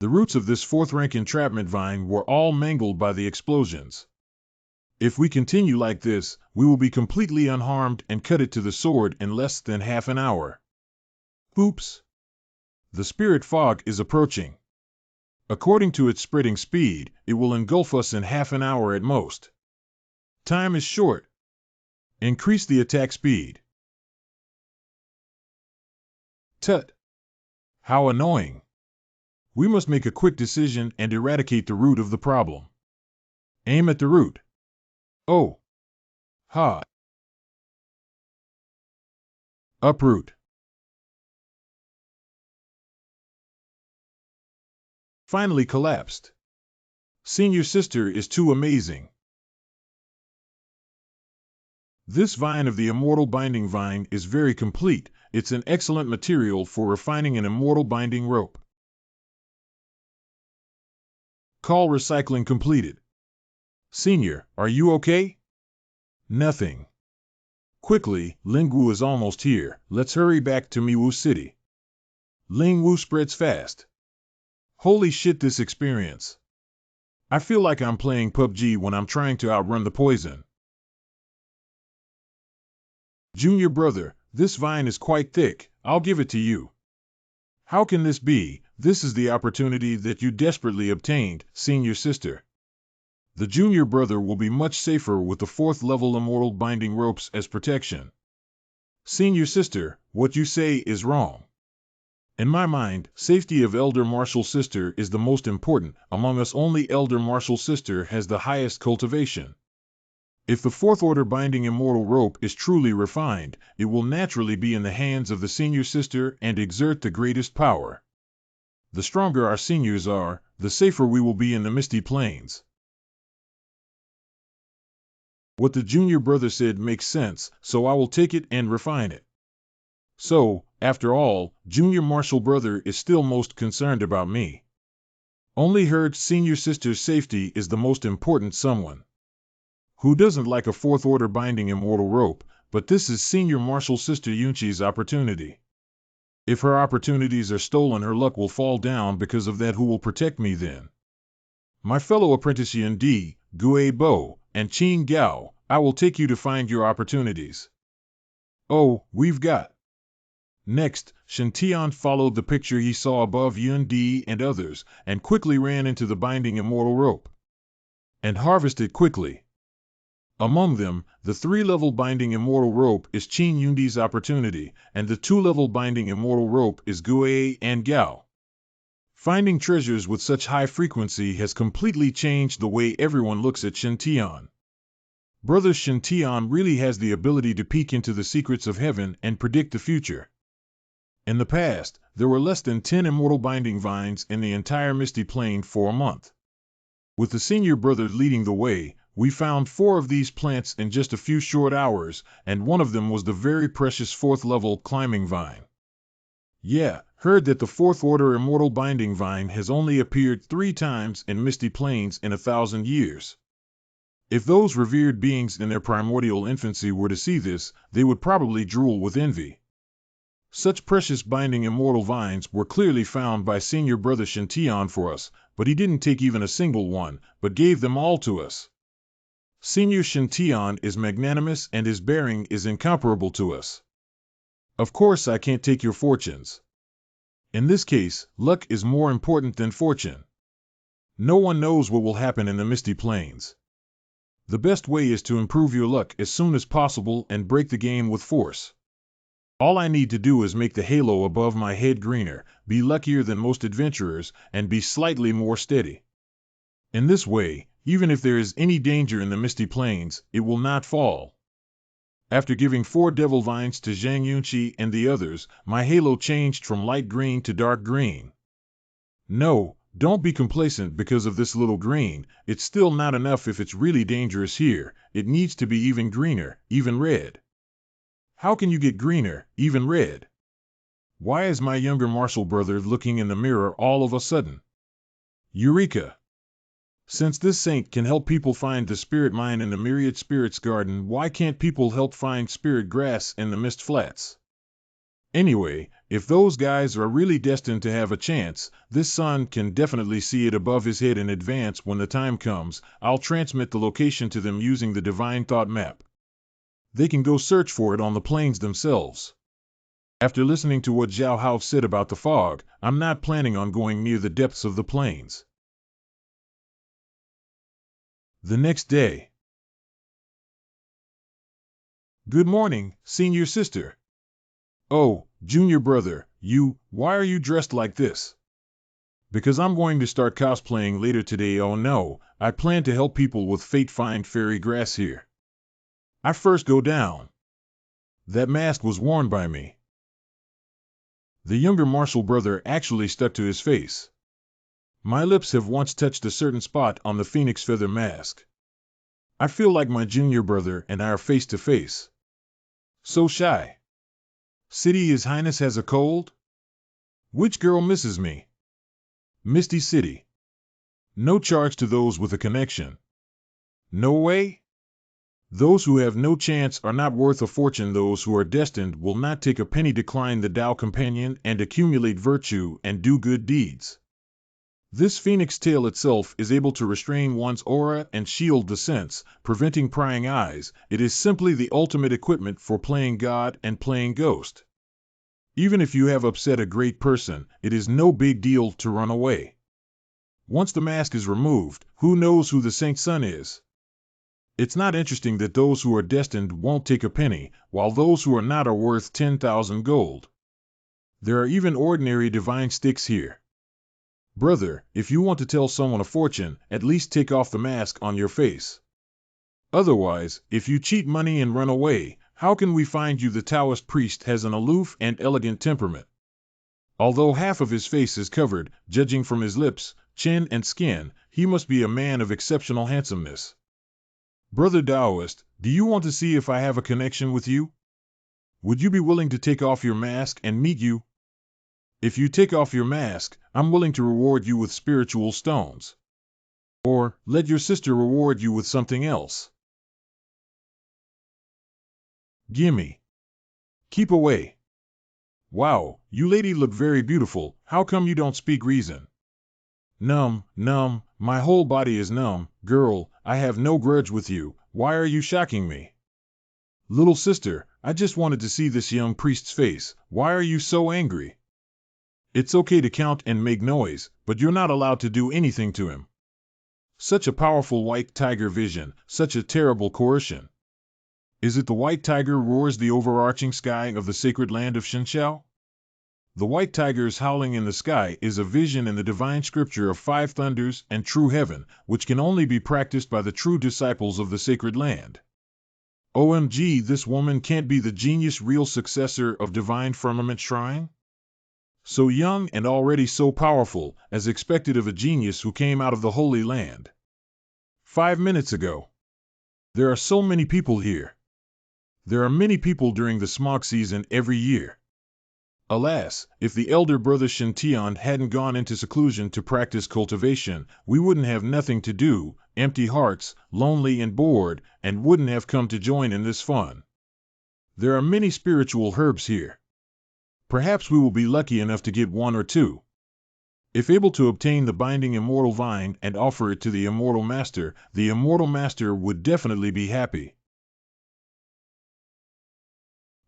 The roots of this 4th-rank entrapment vine were all mangled by the explosions. If we continue like this, we will be completely unharmed and cut it to the sword in less than half an hour. Oops! The spirit fog is approaching. According to its spreading speed, it will engulf us in half an hour at most. Time is short. Increase the attack speed. Tut! How annoying! We must make a quick decision and eradicate the root of the problem. Aim at the root. Oh! Ha! Uproot. Finally collapsed. Senior sister is too amazing. This vine of the immortal binding vine is very complete. It's an excellent material for refining an immortal binding rope. Call recycling completed. Senior, are you okay? Nothing. Quickly, Lingwu is almost here. Let's hurry back to Miwu City. Lingwu spreads fast. Holy shit, this experience. I feel like I'm playing PUBG when I'm trying to outrun the poison. Junior brother, this vine is quite thick. I'll give it to you. How can this be? This is the opportunity that you desperately obtained, senior sister. The junior brother will be much safer with the 4th level immortal binding ropes as protection. Senior sister, what you say is wrong. In my mind, safety of Elder Martial Sister is the most important. Among us, only Elder Martial Sister has the highest cultivation. If the 4th order binding immortal rope is truly refined, it will naturally be in the hands of the senior sister and exert the greatest power. The stronger our seniors are, the safer we will be in the misty plains. What the junior brother said makes sense, so I will take it and refine it. So, after all, junior marshal brother is still most concerned about me. Only her senior sister's safety is the most important someone. Who doesn't like a fourth order binding immortal rope, but this is senior marshal sister Yunqi's opportunity. If her opportunities are stolen, her luck will fall down because of that. Who will protect me then? My fellow apprentice Yun Di, Gue Bo, and Qin Gao, I will take you to find your opportunities. Oh, we've got. Next, Shintian followed the picture he saw above Yun Di and others, and quickly ran into the binding immortal rope. And harvested quickly. Among them, the 3-level binding immortal rope is Qin Yundi's opportunity, and the 2-level binding immortal rope is Gue and Gao. Finding treasures with such high frequency has completely changed the way everyone looks at Shintian. Brother Shintian really has the ability to peek into the secrets of heaven and predict the future. In the past, there were less than 10 immortal binding vines in the entire Misty Plain for a month. With the senior brother leading the way, we found 4 of these plants in just a few short hours, and one of them was the very precious 4th-level climbing vine. Yeah, heard that the 4th order immortal binding vine has only appeared 3 times in Misty Plains in 1,000 years. If those revered beings in their primordial infancy were to see this, they would probably drool with envy. Such precious binding immortal vines were clearly found by senior brother Shintian for us, but he didn't take even a single one, but gave them all to us. Senior Shintian is magnanimous and his bearing is incomparable to us. Of course I can't take your fortunes. In this case, luck is more important than fortune. No one knows what will happen in the Misty Plains. The best way is to improve your luck as soon as possible and break the game with force. All I need to do is make the halo above my head greener, be luckier than most adventurers, and be slightly more steady. In this way, even if there is any danger in the Misty Plains, it will not fall. After giving 4 devil vines to Zhang Yunqi and the others, my halo changed from light green to dark green. No, don't be complacent because of this little green, it's still not enough. If it's really dangerous here, it needs to be even greener, even red. How can you get greener, even red? Why is my younger marshal brother looking in the mirror all of a sudden? Eureka! Since this saint can help people find the spirit mine in the myriad spirits garden, why can't people help find spirit grass in the mist flats? Anyway, if those guys are really destined to have a chance, this son can definitely see it above his head in advance. When the time comes, I'll transmit the location to them using the Divine Thought Map. They can go search for it on the plains themselves. After listening to what Zhao Hao said about the fog, I'm not planning on going near the depths of the plains. The next day. Good morning, senior sister. Oh, junior brother, why are you dressed like this? Because I'm going to start cosplaying later today. Oh no, I plan to help people with fate find fairy grass here. I first go down. That mask was worn by me. The younger marshal brother actually stuck to his face. My lips have once touched a certain spot on the phoenix feather mask. I feel like my junior brother and I are face to face. So shy. City, His Highness has a cold? Which girl misses me? Misty City. No charge to those with a connection. No way? Those who have no chance are not worth a fortune. Those who are destined will not take a penny. Decline the Tao companion and accumulate virtue and do good deeds. This phoenix tail itself is able to restrain one's aura and shield the sense, preventing prying eyes. It is simply the ultimate equipment for playing God and playing Ghost. Even if you have upset a great person, it is no big deal to run away. Once the mask is removed, who knows who the Saint Son is? It's not interesting that those who are destined won't take a penny, while those who are not are worth 10,000 gold. There are even ordinary divine sticks here. Brother, if you want to tell someone a fortune, at least take off the mask on your face. Otherwise, if you cheat money and run away, how can we find you? The Taoist priest has an aloof and elegant temperament. Although half of his face is covered, judging from his lips, chin and skin, he must be a man of exceptional handsomeness. Brother Taoist, Do you want to see if I have a connection with you? Would you be willing to take off your mask and meet you? If you take off your mask, I'm willing to reward you with spiritual stones. Or, let your sister reward you with something else. Gimme. Keep away. Wow, you lady look very beautiful. How come you don't speak reason? Numb, my whole body is numb. Girl, I have no grudge with you. Why are you shocking me? Little sister, I just wanted to see this young priest's face. Why are you so angry? It's okay to count and make noise, but you're not allowed to do anything to him. Such a powerful white tiger vision, such a terrible coercion. Is it the white tiger roars the overarching sky of the sacred land of Shenxiao? The white tiger's howling in the sky is a vision in the divine scripture of five thunders and true heaven, which can only be practiced by the true disciples of the sacred land. OMG, this woman can't be the genius real successor of divine firmament shrine? So young and already so powerful, as expected of a genius who came out of the Holy Land. 5 minutes ago. There are so many people here. There are many people during the smog season every year. Alas, if the elder brother Shintian hadn't gone into seclusion to practice cultivation, we wouldn't have nothing to do, empty hearts, lonely and bored, and wouldn't have come to join in this fun. There are many spiritual herbs here. Perhaps we will be lucky enough to get one or two. If able to obtain the binding immortal vine and offer it to the immortal master would definitely be happy.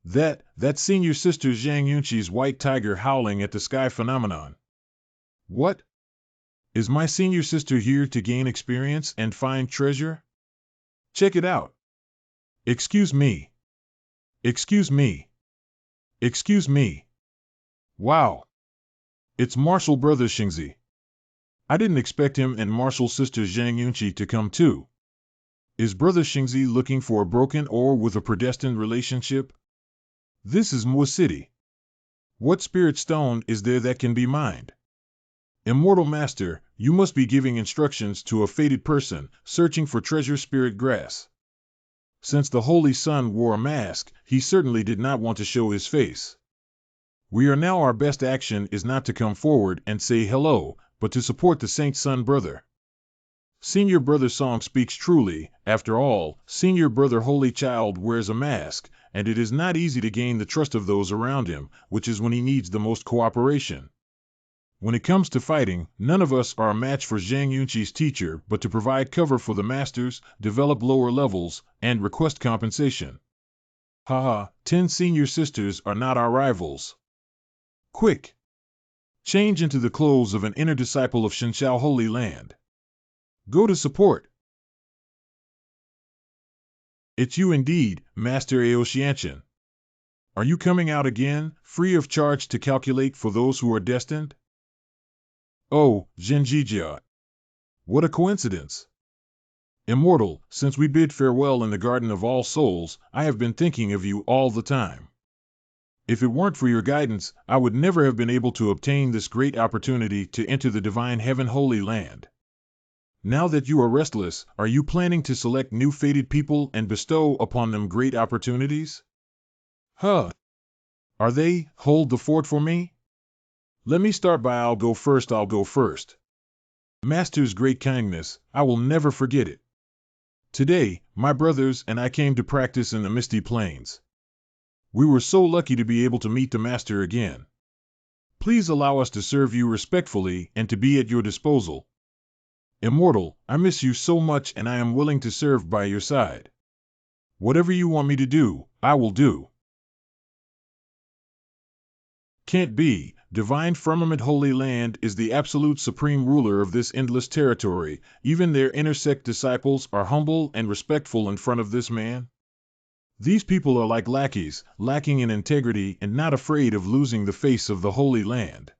That's senior sister Zhang Yunqi's white tiger howling at the sky phenomenon. What? Is my senior sister here to gain experience and find treasure? Check it out. Excuse me. Excuse me. Excuse me. Wow. It's Martial Brother Xingzi. I didn't expect him and Martial Sister Zhang Yunqi to come too. Is Brother Xingzi looking for a broken or with a predestined relationship? This is Manhua City. What spirit stone is there that can be mined? Immortal Master, you must be giving instructions to a fated person searching for treasure spirit grass. Since the Holy Sun wore a mask, he certainly did not want to show his face. We are now our best action is not to come forward and say hello, but to support the Saint Sun Brother. Senior Brother Song speaks truly. After all, Senior Brother Holy Child wears a mask, and it is not easy to gain the trust of those around him, which is when he needs the most cooperation. When it comes to fighting, none of us are a match for Zhang Yunqi's teacher but to provide cover for the masters, develop lower levels, and request compensation. Haha, 10 senior sisters are not our rivals. Quick! Change into the clothes of an inner disciple of Shenxiao Holy Land. Go to support. It's you indeed, Master Aoshianshan. Are you coming out again, free of charge to calculate for those who are destined? Oh, Zhenjijia. What a coincidence. Immortal, since we bid farewell in the Garden of All Souls, I have been thinking of you all the time. If it weren't for your guidance, I would never have been able to obtain this great opportunity to enter the divine heaven Holy Land. Now that you are restless, are you planning to select new fated people and bestow upon them great opportunities? Huh. Are they, hold the fort for me? Let me start by I'll go first. Master's great kindness, I will never forget it. Today, my brothers and I came to practice in the Misty Plains. We were so lucky to be able to meet the Master again. Please allow us to serve you respectfully and to be at your disposal. Immortal, I miss you so much and I am willing to serve by your side. Whatever you want me to do, I will do. Can't be. Divine Firmament Holy Land is the absolute supreme ruler of this endless territory. Even their intersect disciples are humble and respectful in front of this man. These people are like lackeys, lacking in integrity and not afraid of losing the face of the Holy Land.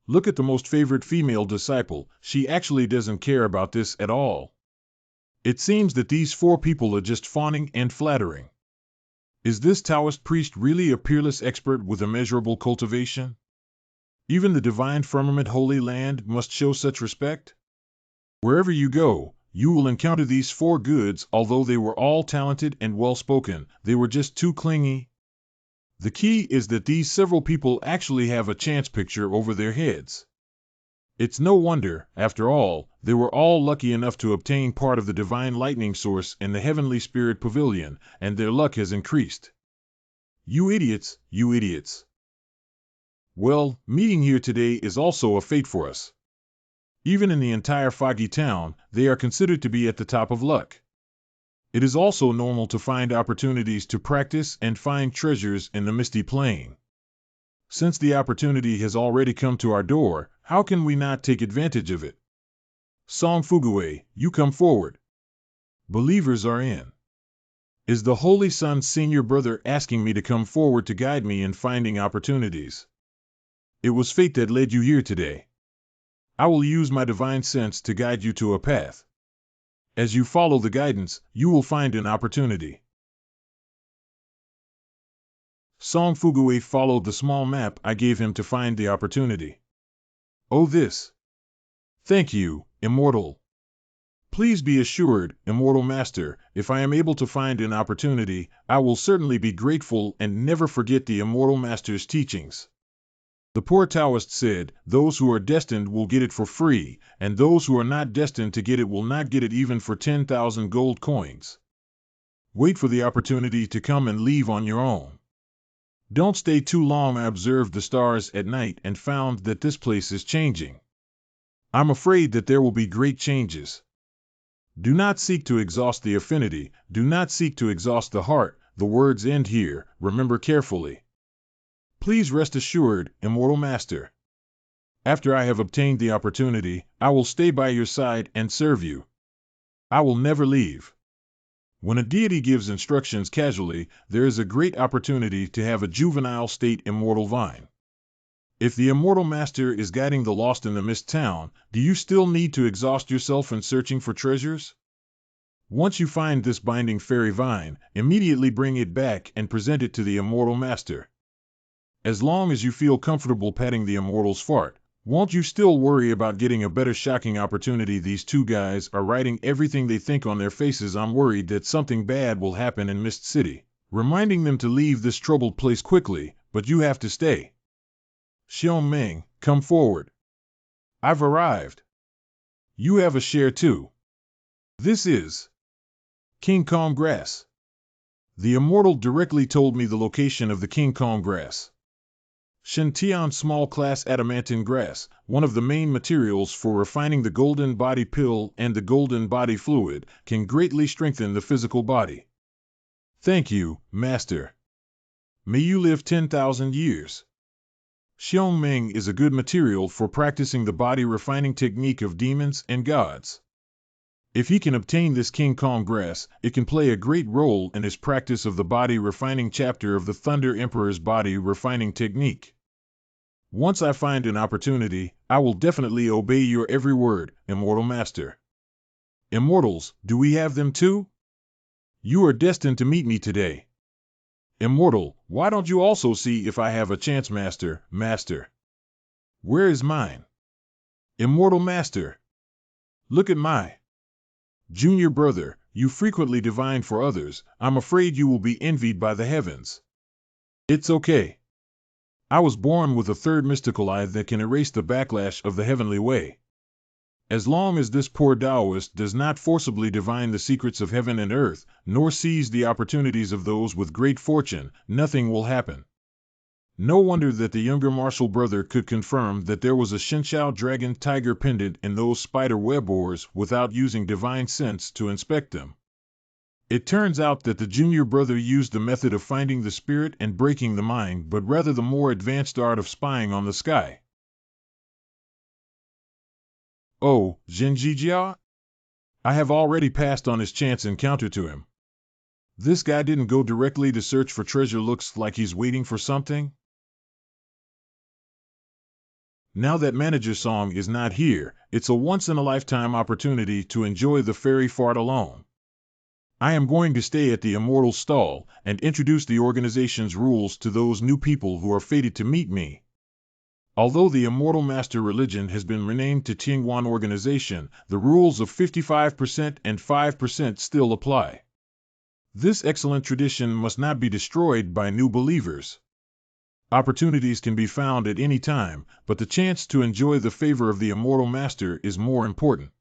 Look at the most favored female disciple, she actually doesn't care about this at all. It seems that these 4 people are just fawning and flattering. Is this Taoist priest really a peerless expert with immeasurable cultivation? Even the divine firmament Holy Land must show such respect? Wherever you go, you will encounter these four goods. Although they were all talented and well-spoken, they were just too clingy. The key is that these several people actually have a chance picture over their heads. It's no wonder, after all, they were all lucky enough to obtain part of the divine lightning source in the Heavenly Spirit Pavilion, and their luck has increased. You idiots, you idiots. Well, meeting here today is also a fate for us. Even in the entire foggy town, they are considered to be at the top of luck. It is also normal to find opportunities to practice and find treasures in the misty plain. Since the opportunity has already come to our door, how can we not take advantage of it? Song Fuguwe, you come forward. Believers are in. Is the Holy Sun's senior brother asking me to come forward to guide me in finding opportunities? It was fate that led you here today. I will use my divine sense to guide you to a path. As you follow the guidance, you will find an opportunity. Song Fuguwe followed the small map I gave him to find the opportunity. Oh, this. Thank you, Immortal. Please be assured, Immortal Master, if I am able to find an opportunity, I will certainly be grateful and never forget the Immortal Master's teachings. The poor Taoist said, those who are destined will get it for free, and those who are not destined to get it will not get it even for 10,000 gold coins. Wait for the opportunity to come and leave on your own. Don't stay too long. I observed the stars at night and found that this place is changing. I'm afraid that there will be great changes. Do not seek to exhaust the affinity, do not seek to exhaust the heart. The words end here, remember carefully. Please rest assured, Immortal Master. After I have obtained the opportunity, I will stay by your side and serve you. I will never leave. When a deity gives instructions casually, there is a great opportunity to have a juvenile state immortal vine. If the Immortal Master is guiding the lost in the mist town, do you still need to exhaust yourself in searching for treasures? Once you find this binding fairy vine, immediately bring it back and present it to the Immortal Master. As long as you feel comfortable patting the Immortal's fart, won't you still worry about getting a better shocking opportunity? These two guys are writing everything they think on their faces. I'm worried that something bad will happen in Mist City, reminding them to leave this troubled place quickly, but you have to stay. Xiong Ming, come forward. I've arrived. You have a share too. This is King Kong grass. The Immortal directly told me the location of the King Kong grass. Shintian small class adamantine grass, one of the main materials for refining the golden body pill and the golden body fluid, can greatly strengthen the physical body. Thank you, Master. May you live 10,000 years. Xiong Ming is a good material for practicing the body refining technique of demons and gods. If he can obtain this King Kong grass, it can play a great role in his practice of the body refining chapter of the Thunder Emperor's body refining technique. Once I find an opportunity, I will definitely obey your every word, Immortal Master. Immortals, do we have them too? You are destined to meet me today. Immortal, why don't you also see if I have a chance? Master, Master. Where is mine? Immortal Master. Look at my junior brother. You frequently divine for others. I'm afraid you will be envied by the heavens. It's okay. I was born with a third mystical eye that can erase the backlash of the heavenly way. As long as this poor Taoist does not forcibly divine the secrets of heaven and earth, nor seize the opportunities of those with great fortune, nothing will happen. No wonder that the younger martial brother could confirm that there was a Shinshao dragon tiger pendant in those spider web ores without using divine sense to inspect them. It turns out that the junior brother used the method of finding the spirit and breaking the mind, but rather the more advanced art of spying on the sky. Oh, Zhenjijia? I have already passed on his chance encounter to him. This guy didn't go directly to search for treasure. Looks like he's waiting for something. Now that Manager Song is not here, it's a once-in-a-lifetime opportunity to enjoy the fairy fart alone. I am going to stay at the Immortal Stall and introduce the organization's rules to those new people who are fated to meet me. Although the Immortal Master religion has been renamed to Tianguan Organization, the rules of 55% and 5% still apply. This excellent tradition must not be destroyed by new believers. Opportunities can be found at any time, but the chance to enjoy the favor of the Immortal Master is more important.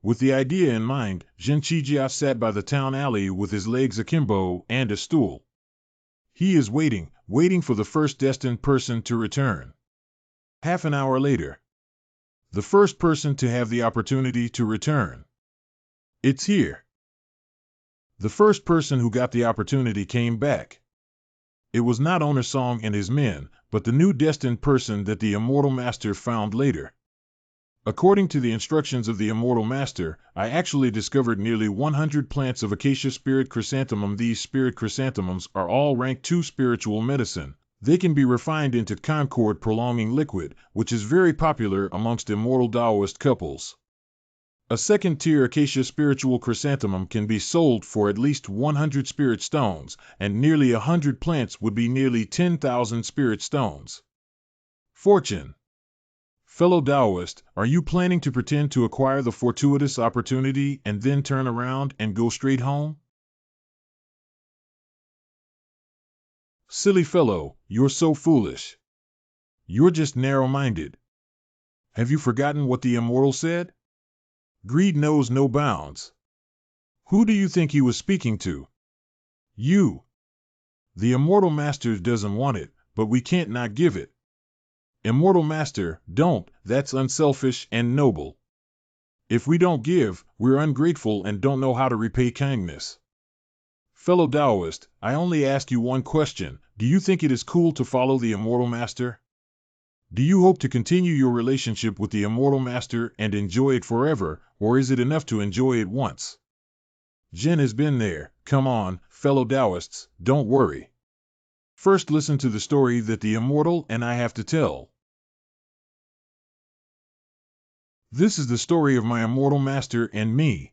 With the idea in mind, Zhen Qijia sat by the town alley with his legs akimbo and a stool. He is waiting for the first destined person to return. Half an hour later. The first person to have the opportunity to return. It's here. The first person who got the opportunity came back. It was not Owner Song and his men, but the new destined person that the Immortal Master found later. According to the instructions of the Immortal Master, I actually discovered nearly 100 plants of Acacia Spirit Chrysanthemum. These spirit chrysanthemums are all rank 2 spiritual medicine. They can be refined into concord prolonging liquid, which is very popular amongst immortal Taoist couples. A second-tier Acacia spiritual chrysanthemum can be sold for at least 100 spirit stones, and nearly 100 plants would be nearly 10,000 spirit stones. Fortune. Fellow Taoist, are you planning to pretend to acquire the fortuitous opportunity and then turn around and go straight home? Silly fellow, you're so foolish. You're just narrow-minded. Have you forgotten what the Immortal said? Greed knows no bounds. Who do you think he was speaking to? You. The Immortal Master doesn't want it, but we can't not give it. Immortal Master, don't, that's unselfish and noble. If we don't give, we're ungrateful and don't know how to repay kindness. Fellow Taoist, I only ask you one question. Do you think it is cool to follow the Immortal Master? Do you hope to continue your relationship with the Immortal Master and enjoy it forever, or is it enough to enjoy it once? Zhen has been there. Come on, fellow Taoists, don't worry. First listen to the story that the Immortal and I have to tell. This is the story of my Immortal Master and me.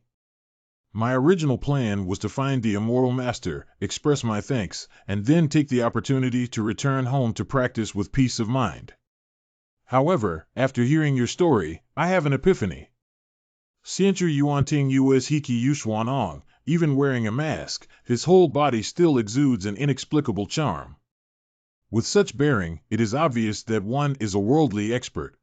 My original plan was to find the Immortal Master, express my thanks, and then take the opportunity to return home to practice with peace of mind. However, after hearing your story, I have an epiphany. Xianchu Yuanting Yues Hiki Yuxuanong, even wearing a mask, his whole body still exudes an inexplicable charm. With such bearing, it is obvious that one is a worldly expert.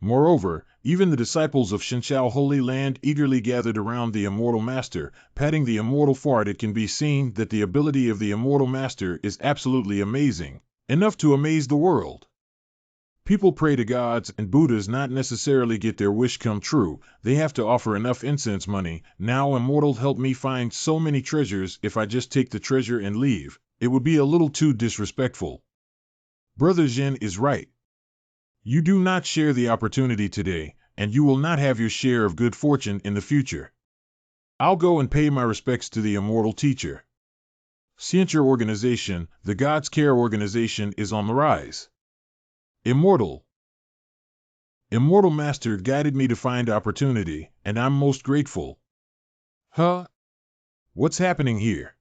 Moreover, even the disciples of Shenshao Holy Land eagerly gathered around the Immortal Master, patting the Immortal forward. It can be seen that the ability of the Immortal Master is absolutely amazing, enough to amaze the world. People pray to gods and Buddhas not necessarily get their wish come true, they have to offer enough incense money. Now Immortal help me find so many treasures. If I just take the treasure and leave, it would be a little too disrespectful. Brother Zhen is right. You do not share the opportunity today, and you will not have your share of good fortune in the future. I'll go and pay my respects to the Immortal Teacher. Xianchu Organization, the God's Care Organization, is on the rise. Immortal Master guided me to find opportunity, and I'm most grateful. Huh? What's happening here?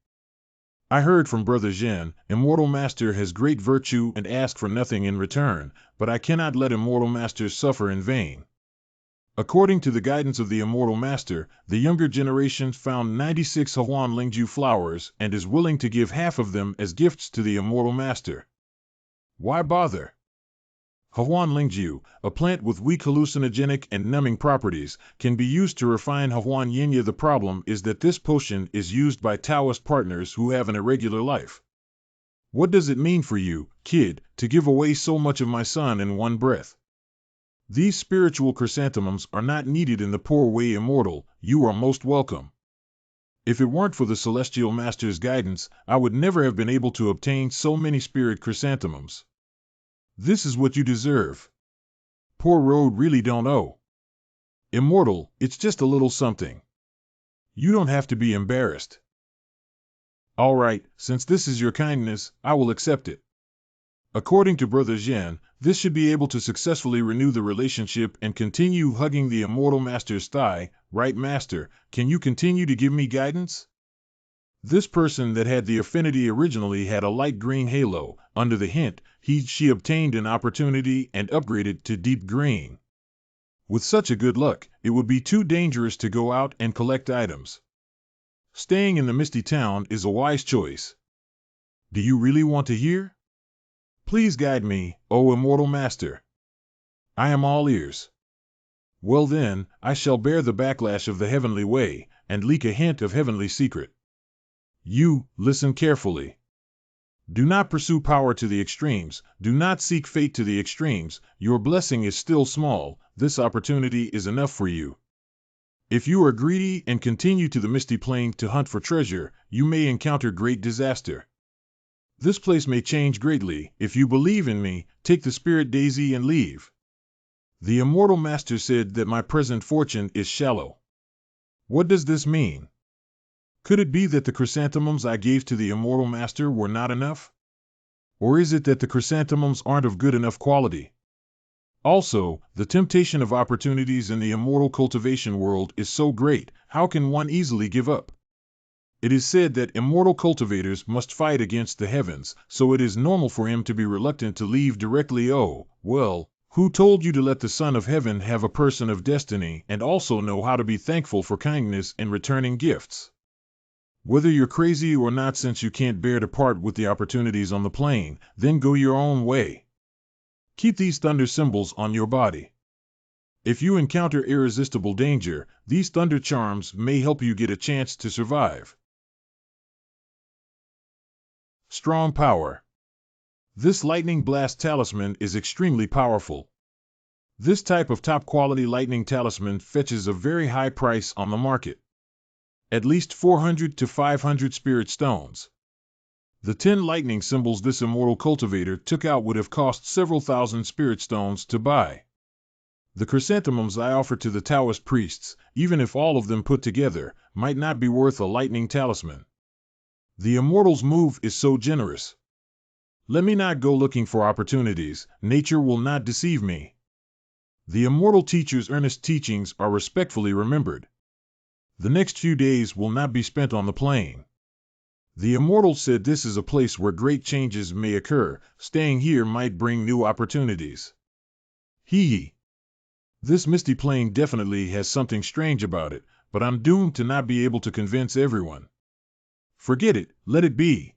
I heard from Brother Zhen, Immortal Master has great virtue and asks for nothing in return, but I cannot let Immortal Master suffer in vain. According to the guidance of the Immortal Master, the younger generation found 96 Huan Lingju flowers and is willing to give half of them as gifts to the Immortal Master. Why bother? Huan Lingju, a plant with weak hallucinogenic and numbing properties, can be used to refine Huan Yinya. The problem is that this potion is used by Taoist partners who have an irregular life. What does it mean for you, kid, to give away so much of my son in one breath? These spiritual chrysanthemums are not needed in the poor way. Immortal, you are most welcome. If it weren't for the Celestial Master's guidance, I would never have been able to obtain so many spirit chrysanthemums. This is what you deserve. Poor road really don't owe. Immortal, it's just a little something. You don't have to be embarrassed. All right, since this is your kindness, I will accept it. According to Brother Zhen, this should be able to successfully renew the relationship and continue hugging the Immortal Master's thigh. Right, Master, can you continue to give me guidance? This person that had the affinity originally had a light green halo. under the hint, she obtained an opportunity and upgraded to deep green. With such a good luck, it would be too dangerous to go out and collect items. Staying in the Misty Town is a wise choice. Do you really want to hear? Please guide me, O immortal master. I am all ears. Well then, I shall bear the backlash of the heavenly way, and leak a hint of heavenly secret. You, listen carefully. Do not pursue power to the extremes, do not seek fate to the extremes, your blessing is still small, this opportunity is enough for you. If you are greedy and continue to the misty plain to hunt for treasure, you may encounter great disaster. This place may change greatly. If you believe in me, take the spirit daisy and leave. The immortal master said that my present fortune is shallow. What does this mean? Could it be that the chrysanthemums I gave to the immortal master were not enough? Or is it that the chrysanthemums aren't of good enough quality? Also, the temptation of opportunities in the immortal cultivation world is so great, how can one easily give up? It is said that immortal cultivators must fight against the heavens, so it is normal for him to be reluctant to leave directly. Oh, well, who told you to let the Son of Heaven have a person of destiny and also know how to be thankful for kindness in returning gifts? Whether you're crazy or not, since you can't bear to part with the opportunities on the plain, then go your own way. Keep these thunder symbols on your body. If you encounter irresistible danger, these thunder charms may help you get a chance to survive. Strong power. This lightning blast talisman is extremely powerful. This type of top-quality lightning talisman fetches a very high price on the market. At least 400 to 500 spirit stones. The 10 lightning symbols this immortal cultivator took out would have cost several thousand spirit stones to buy. The chrysanthemums I offered to the Taoist priests, even if all of them put together, might not be worth a lightning talisman. The immortal's move is so generous. Let me not go looking for opportunities, nature will not deceive me. The immortal teacher's earnest teachings are respectfully remembered. The next few days will not be spent on the plain. The immortal said this is a place where great changes may occur, staying here might bring new opportunities. This misty plain definitely has something strange about it, but I'm doomed to not be able to convince everyone. Forget it, let it be.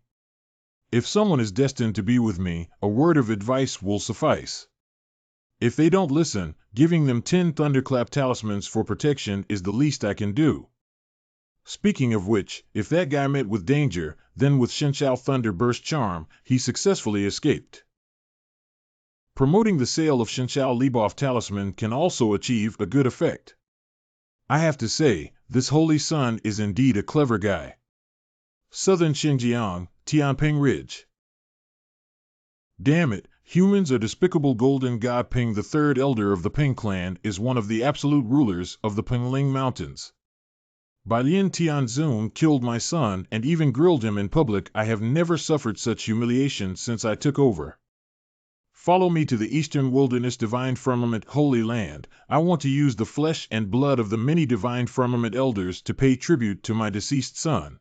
If someone is destined to be with me, a word of advice will suffice. If they don't listen, giving them 10 thunderclap talismans for protection is the least I can do. Speaking of which, if that guy met with danger, then with Shenshao Thunder Burst Charm, he successfully escaped. Promoting the sale of Shenshao Liboff talisman can also achieve a good effect. I have to say, this holy son is indeed a clever guy. Southern Xinjiang, Tianping Ridge. Damn it, humans are despicable. Golden God Ping, the third elder of the Ping clan, is one of the absolute rulers of the Pingling Mountains. Bailin Tianzun killed my son and even grilled him in public. I have never suffered such humiliation since I took over. Follow me to the eastern wilderness, divine firmament, holy land. I want to use the flesh and blood of the many divine firmament elders to pay tribute to my deceased son.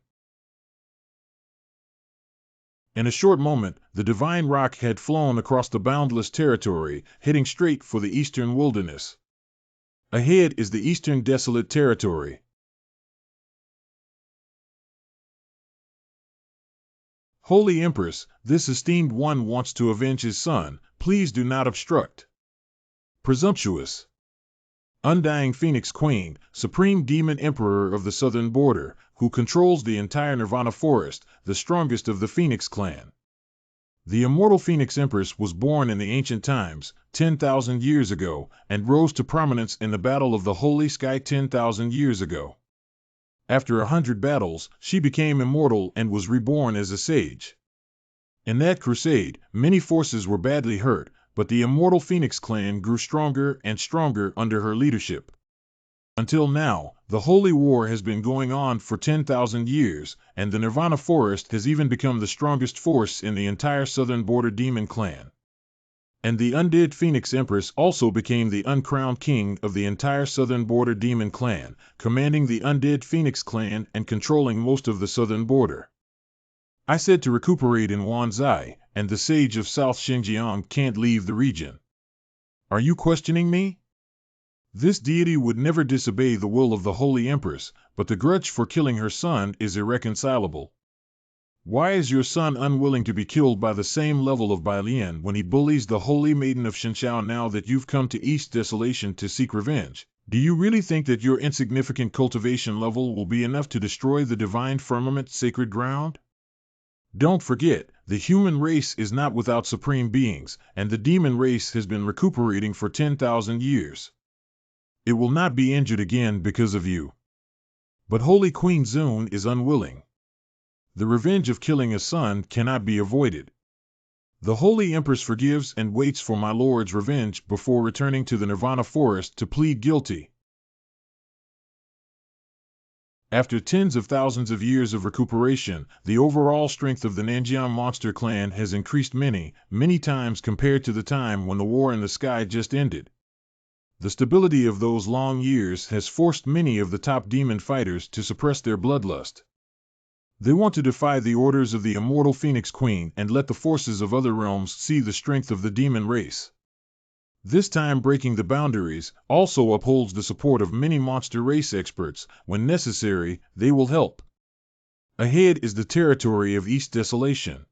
In a short moment, the divine rock had flown across the boundless territory, heading straight for the eastern wilderness. Ahead is the eastern desolate territory. Holy Empress, this esteemed one wants to avenge his son. Please do not obstruct. Presumptuous. Undying Phoenix Queen, Supreme Demon Emperor of the southern border, who controls the entire Nirvana Forest, the strongest of the Phoenix clan. The immortal Phoenix Empress was born in the ancient times, 10,000 years ago, and rose to prominence in the Battle of the Holy Sky 10,000 years ago. After 100 battles, she became immortal and was reborn as a sage. In that crusade, many forces were badly hurt, but the immortal Phoenix clan grew stronger and stronger under her leadership. Until now, the Holy War has been going on for 10,000 years, and the Nirvana Forest has even become the strongest force in the entire southern border demon clan. And the undead Phoenix Empress also became the uncrowned king of the entire southern border demon clan, commanding the undead Phoenix clan and controlling most of the southern border. I said to recuperate in Wanzai, and the sage of South Xinjiang can't leave the region. Are you questioning me? This deity would never disobey the will of the Holy Empress, but the grudge for killing her son is irreconcilable. Why is your son unwilling to be killed by the same level of Bailian when he bullies the Holy Maiden of Shenshao now that you've come to East Desolation to seek revenge? Do you really think that your insignificant cultivation level will be enough to destroy the divine firmament sacred ground? Don't forget, the human race is not without supreme beings, and the demon race has been recuperating for 10,000 years. It will not be injured again because of you. But Holy Queen Zun is unwilling. The revenge of killing a son cannot be avoided. The Holy Empress forgives and waits for my lord's revenge before returning to the Nirvana Forest to plead guilty. After tens of thousands of years of recuperation, the overall strength of the Nanjiang monster clan has increased many, many times compared to the time when the war in the sky just ended. The stability of those long years has forced many of the top demon fighters to suppress their bloodlust. They want to defy the orders of the immortal Phoenix Queen and let the forces of other realms see the strength of the demon race. This time breaking the boundaries also upholds the support of many monster race experts. When necessary, they will help. Ahead is the territory of East Desolation.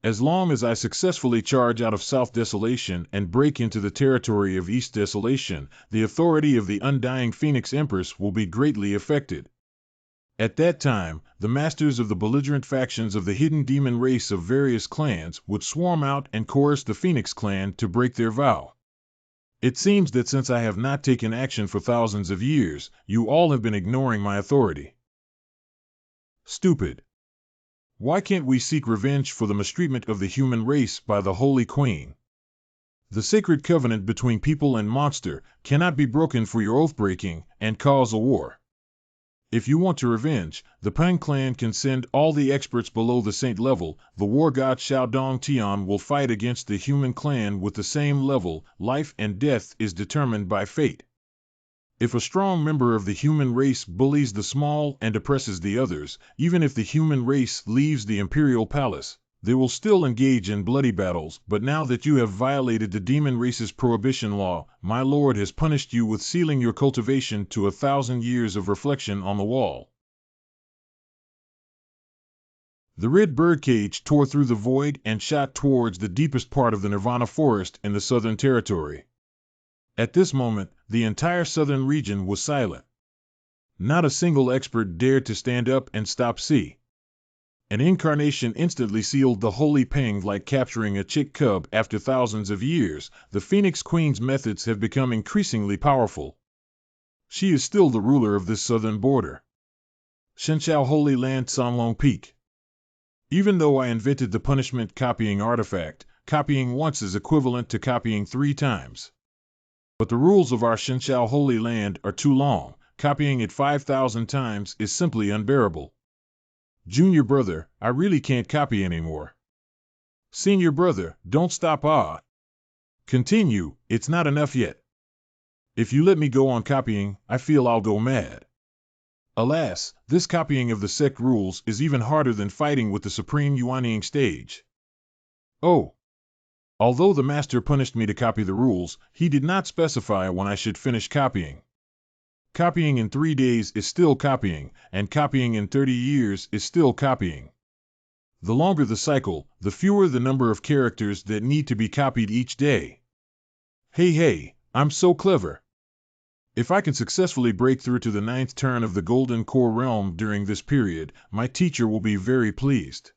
As long as I successfully charge out of South Desolation and break into the territory of East Desolation, the authority of the undying Phoenix Empress will be greatly affected. At that time, the masters of the belligerent factions of the hidden demon race of various clans would swarm out and coerce the Phoenix clan to break their vow. It seems that since I have not taken action for thousands of years, you all have been ignoring my authority. Stupid. Why can't we seek revenge for the mistreatment of the human race by the Holy Queen? The sacred covenant between people and monster cannot be broken for your oath-breaking and cause a war. If you want to revenge, the Pang clan can send all the experts below the saint level. The war god Xiao Dong Tian will fight against the human clan with the same level. Life and death is determined by fate. If a strong member of the human race bullies the small and oppresses the others, even if the human race leaves the imperial palace, they will still engage in bloody battles. But now that you have violated the demon race's prohibition law, my lord has punished you with sealing your cultivation to 1,000 years of reflection on the wall. The red birdcage tore through the void and shot towards the deepest part of the Nirvana Forest in the southern territory. At this moment, the entire southern region was silent. Not a single expert dared to stand up and stop C. An incarnation instantly sealed the holy pang like capturing a chick cub after thousands of years. The Phoenix Queen's methods have become increasingly powerful. She is still the ruler of this southern border. Shenshao Holy Land Sanlong Peak. Even though I invented the punishment copying artifact, copying once is equivalent to copying 3 times. But the rules of our Shenshao Holy Land are too long. Copying it 5,000 times is simply unbearable. Junior brother, I really can't copy anymore. Senior brother, don't stop. Continue, it's not enough yet. If you let me go on copying, I feel I'll go mad. Alas, this copying of the sect rules is even harder than fighting with the Supreme Yuanying stage. Oh. Although the master punished me to copy the rules, he did not specify when I should finish copying. Copying in 3 days is still copying, and copying in 30 years is still copying. The longer the cycle, the fewer the number of characters that need to be copied each day. Hey, I'm so clever. If I can successfully break through to the 9th turn of the Golden Core realm during this period, my teacher will be very pleased.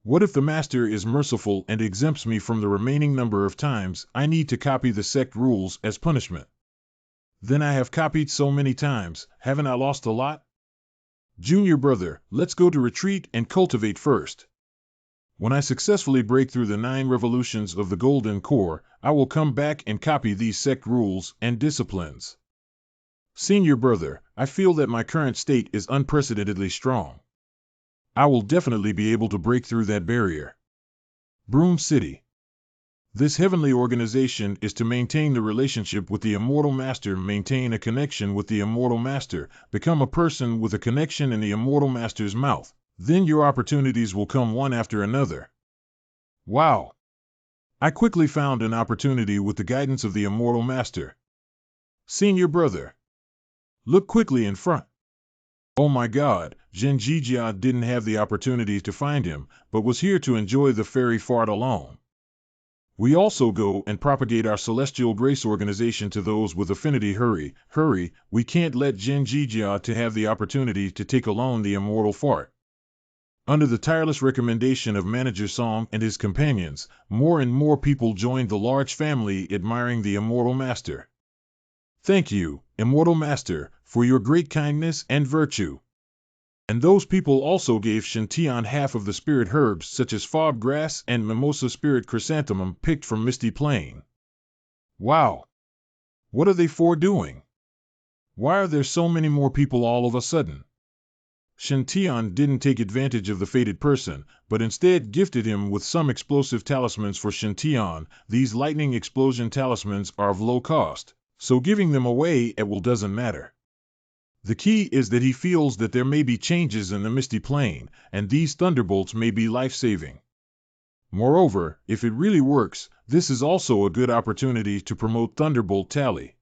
What if the master is merciful and exempts me from the remaining number of times I need to copy the sect rules as punishment? Then I have copied so many times, haven't I lost a lot? Junior brother, let's go to retreat and cultivate first. When I successfully break through the 9 revolutions of the Golden Core, I will come back and copy these sect rules and disciplines. Senior brother, I feel that my current state is unprecedentedly strong. I will definitely be able to break through that barrier. Broom City. This heavenly organization is to maintain the relationship with the Immortal Master, maintain a connection with the Immortal Master, become a person with a connection in the Immortal Master's mouth. Then your opportunities will come one after another. Wow! I quickly found an opportunity with the guidance of the immortal master. Senior brother, look quickly in front. Oh my God, Jinjijia didn't have the opportunity to find him, but was here to enjoy the fairy fart alone. We also go and propagate our celestial grace organization to those with affinity. Hurry, hurry, we can't let Jinjijia to have the opportunity to take alone the immortal fart. Under the tireless recommendation of Manager Som and his companions, more and more people joined the large family admiring the immortal master. Thank you, immortal master, for your great kindness and virtue. And those people also gave Shantian half of the spirit herbs such as fob grass and mimosa spirit chrysanthemum picked from Misty Plain. Wow! What are they for doing? Why are there so many more people all of a sudden? Shantian didn't take advantage of the fated person, but instead gifted him with some explosive talismans for Shantian. These lightning explosion talismans are of low cost, so giving them away at will doesn't matter. The key is that he feels that there may be changes in the Misty Plain, and these thunderbolts may be life-saving. Moreover, if it really works, this is also a good opportunity to promote Thunderbolt Tally.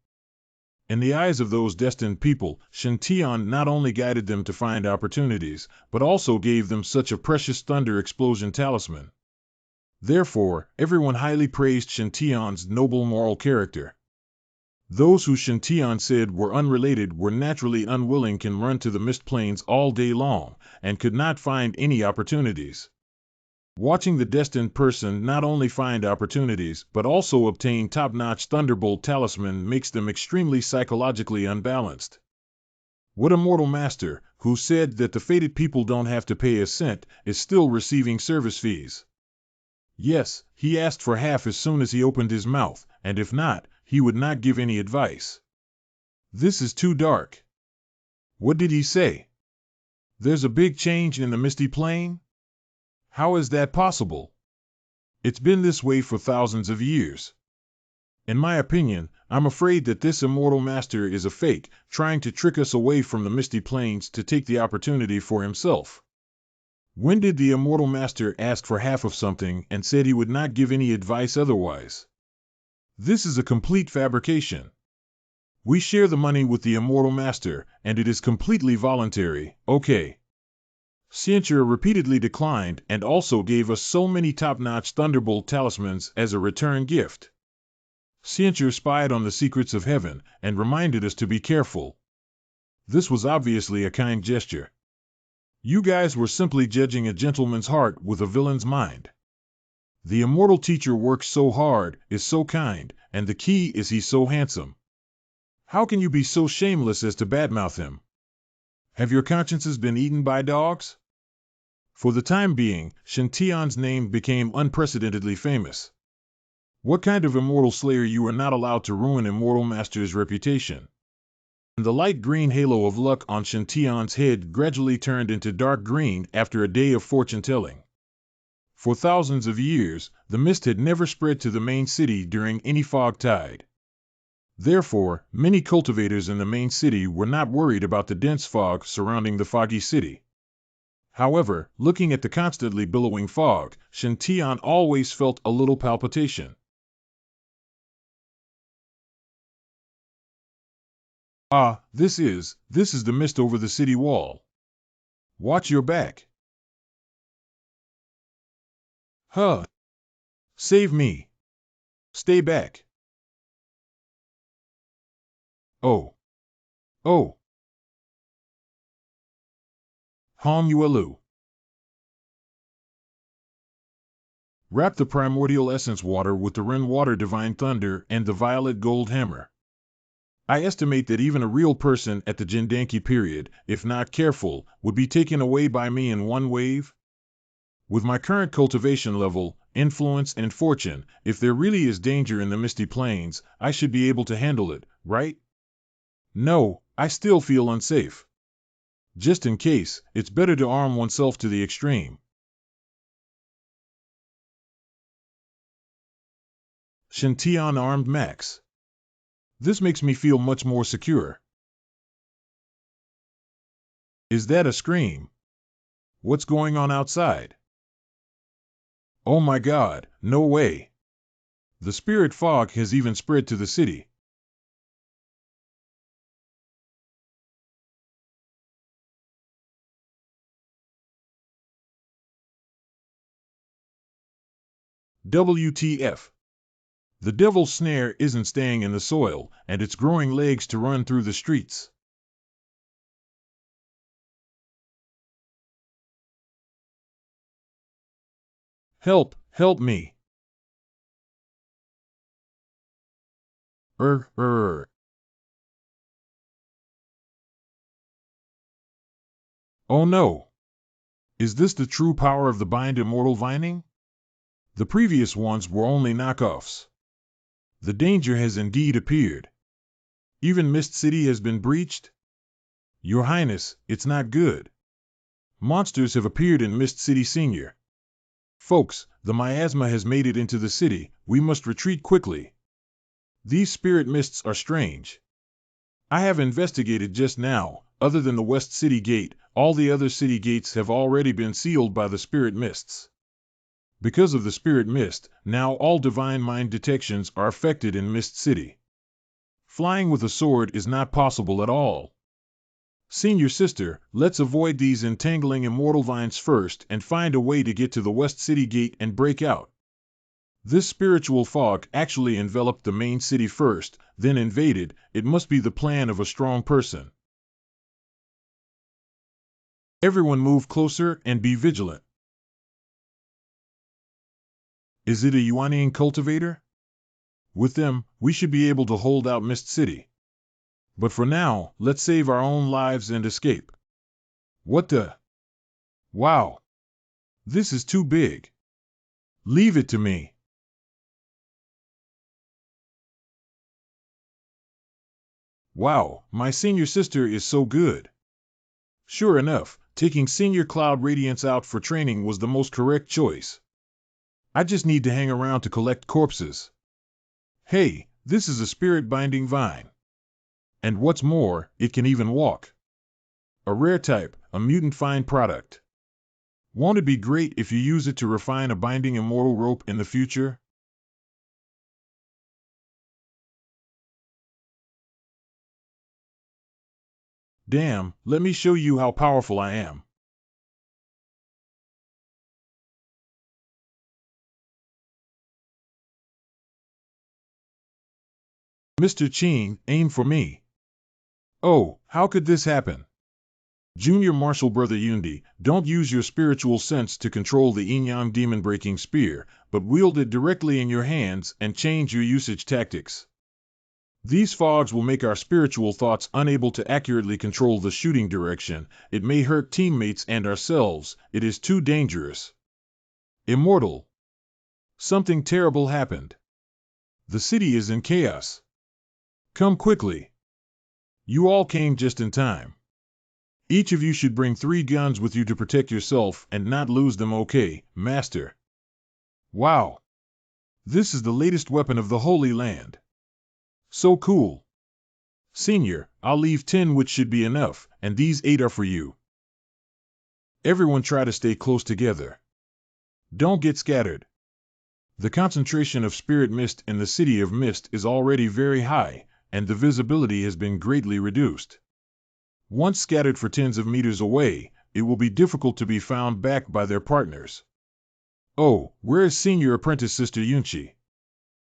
In the eyes of those destined people, Shantian not only guided them to find opportunities, but also gave them such a precious thunder explosion talisman. Therefore, everyone highly praised Shantian's noble moral character. Those who Shantian said were unrelated were naturally unwilling can run to the Mist Plains all day long, and could not find any opportunities. Watching the destined person not only find opportunities but also obtain top-notch Thunderbolt talisman makes them extremely psychologically unbalanced. What immortal master, who said that the fated people don't have to pay a cent, is still receiving service fees? Yes, he asked for half as soon as he opened his mouth, and if not, he would not give any advice. This is too dark. What did he say? There's a big change in the Misty Plain? How is that possible? It's been this way for thousands of years. In my opinion, I'm afraid that this immortal master is a fake, trying to trick us away from the Misty Plains to take the opportunity for himself. When did the immortal master ask for half of something and said he would not give any advice otherwise? This is a complete fabrication. We share the money with the immortal master, and it is completely voluntary, okay? Cienture repeatedly declined and also gave us so many top-notch Thunderbolt talismans as a return gift. Cienture spied on the secrets of heaven and reminded us to be careful. This was obviously a kind gesture. You guys were simply judging a gentleman's heart with a villain's mind. The immortal teacher works so hard, is so kind, and the key is he's so handsome. How can you be so shameless as to badmouth him? Have your consciences been eaten by dogs? For the time being, Shantian's name became unprecedentedly famous. What kind of immortal slayer you are not allowed to ruin immortal master's reputation? The light green halo of luck on Shantian's head gradually turned into dark green after a day of fortune-telling. For thousands of years, the mist had never spread to the main city during any fog tide. Therefore, many cultivators in the main city were not worried about the dense fog surrounding the foggy city. However, looking at the constantly billowing fog, Shantian always felt a little palpitation. Ah, this is the mist over the city wall. Watch your back. Huh. Save me. Stay back. Oh. Oh. Hong-Yuelu. Wrap the primordial essence water with the Ren water divine thunder and the violet gold hammer. I estimate that even a real person at the Jindanki period, if not careful, would be taken away by me in one wave. With my current cultivation level, influence, and fortune, if there really is danger in the Misty Plains, I should be able to handle it, right? No, I still feel unsafe. Just in case, it's better to arm oneself to the extreme. Shantian armed Max. This makes me feel much more secure. Is that a scream? What's going on outside? Oh my God, no way. The spirit fog has even spread to the city. WTF. The devil's snare isn't staying in the soil, and it's growing legs to run through the streets. Help, help me. Er, er. Oh no. Is this the true power of the bind immortal vining? The previous ones were only knockoffs. The danger has indeed appeared. Even Mist City has been breached? Your Highness, it's not good. Monsters have appeared in Mist City Senior. Folks, the miasma has made it into the city. We must retreat quickly. These spirit mists are strange. I have investigated just now. Other than the West City Gate, all the other city gates have already been sealed by the spirit mists. Because of the spirit mist, now all divine mind detections are affected in Mist City. Flying with a sword is not possible at all. Senior sister, let's avoid these entangling immortal vines first and find a way to get to the West City Gate and break out. This spiritual fog actually enveloped the main city first, then invaded. It must be the plan of a strong person. Everyone move closer and be vigilant. Is it a Yuanian cultivator? With them, we should be able to hold out Mist City. But for now, let's save our own lives and escape. What the? Wow. This is too big. Leave it to me. Wow, my senior sister is so good. Sure enough, taking Senior Cloud Radiance out for training was the most correct choice. I just need to hang around to collect corpses. Hey, this is a spirit binding vine. And what's more, it can even walk. A rare type, a mutant fine product. Won't it be great if you use it to refine a binding immortal rope in the future? Damn, let me show you how powerful I am. Mr. Ching, aim for me. Oh, how could this happen? Junior Marshal Brother Yundi, don't use your spiritual sense to control the Yin-Yang demon-breaking spear, but wield it directly in your hands and change your usage tactics. These fogs will make our spiritual thoughts unable to accurately control the shooting direction. It may hurt teammates and ourselves. It is too dangerous. Immortal. Something terrible happened. The city is in chaos. Come quickly. You all came just in time. Each of you should bring 3 guns with you to protect yourself and not lose them, okay, Master? Wow. This is the latest weapon of the Holy Land. So cool. Senior, I'll leave 10, which should be enough, and these 8 are for you. Everyone try to stay close together. Don't get scattered. The concentration of spirit mist in the City of Mist is already very high, and the visibility has been greatly reduced. Once scattered for tens of meters away, it will be difficult to be found back by their partners. Oh, where is Senior Apprentice Sister Yunchi?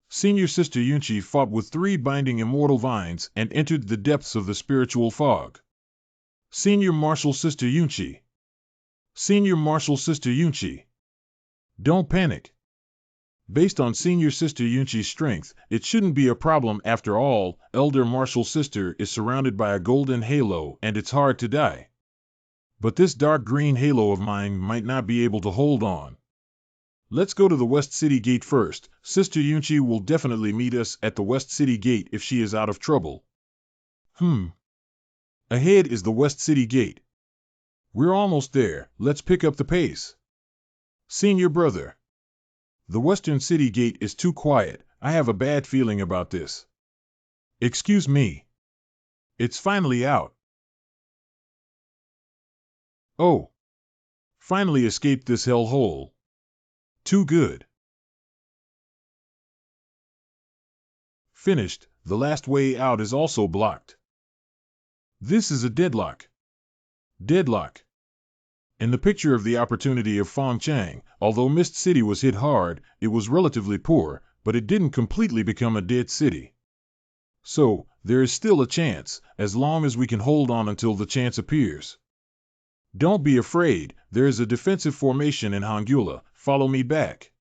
Senior Sister Yunchi fought with 3 binding immortal vines and entered the depths of the spiritual fog. Senior Marshal Sister Yunchi. Senior Marshal Sister Yunchi. Don't panic. Based on Senior Sister Yunchi's strength, it shouldn't be a problem after all. Elder Marshal Sister is surrounded by a golden halo and it's hard to die. But this dark green halo of mine might not be able to hold on. Let's go to the West City Gate first. Sister Yunchi will definitely meet us at the West City Gate if she is out of trouble. Ahead is the West City Gate. We're almost there. Let's pick up the pace. Senior brother. The Western City Gate is too quiet. I have a bad feeling about this. Excuse me. It's finally out. Oh. Finally escaped this hellhole. Too good. Finished, the last way out is also blocked. This is a deadlock. Deadlock. In the picture of the opportunity of Fengchang, although Mist City was hit hard, it was relatively poor, but it didn't completely become a dead city. So, there is still a chance, as long as we can hold on until the chance appears. Don't be afraid, there is a defensive formation in Hangula, follow me back.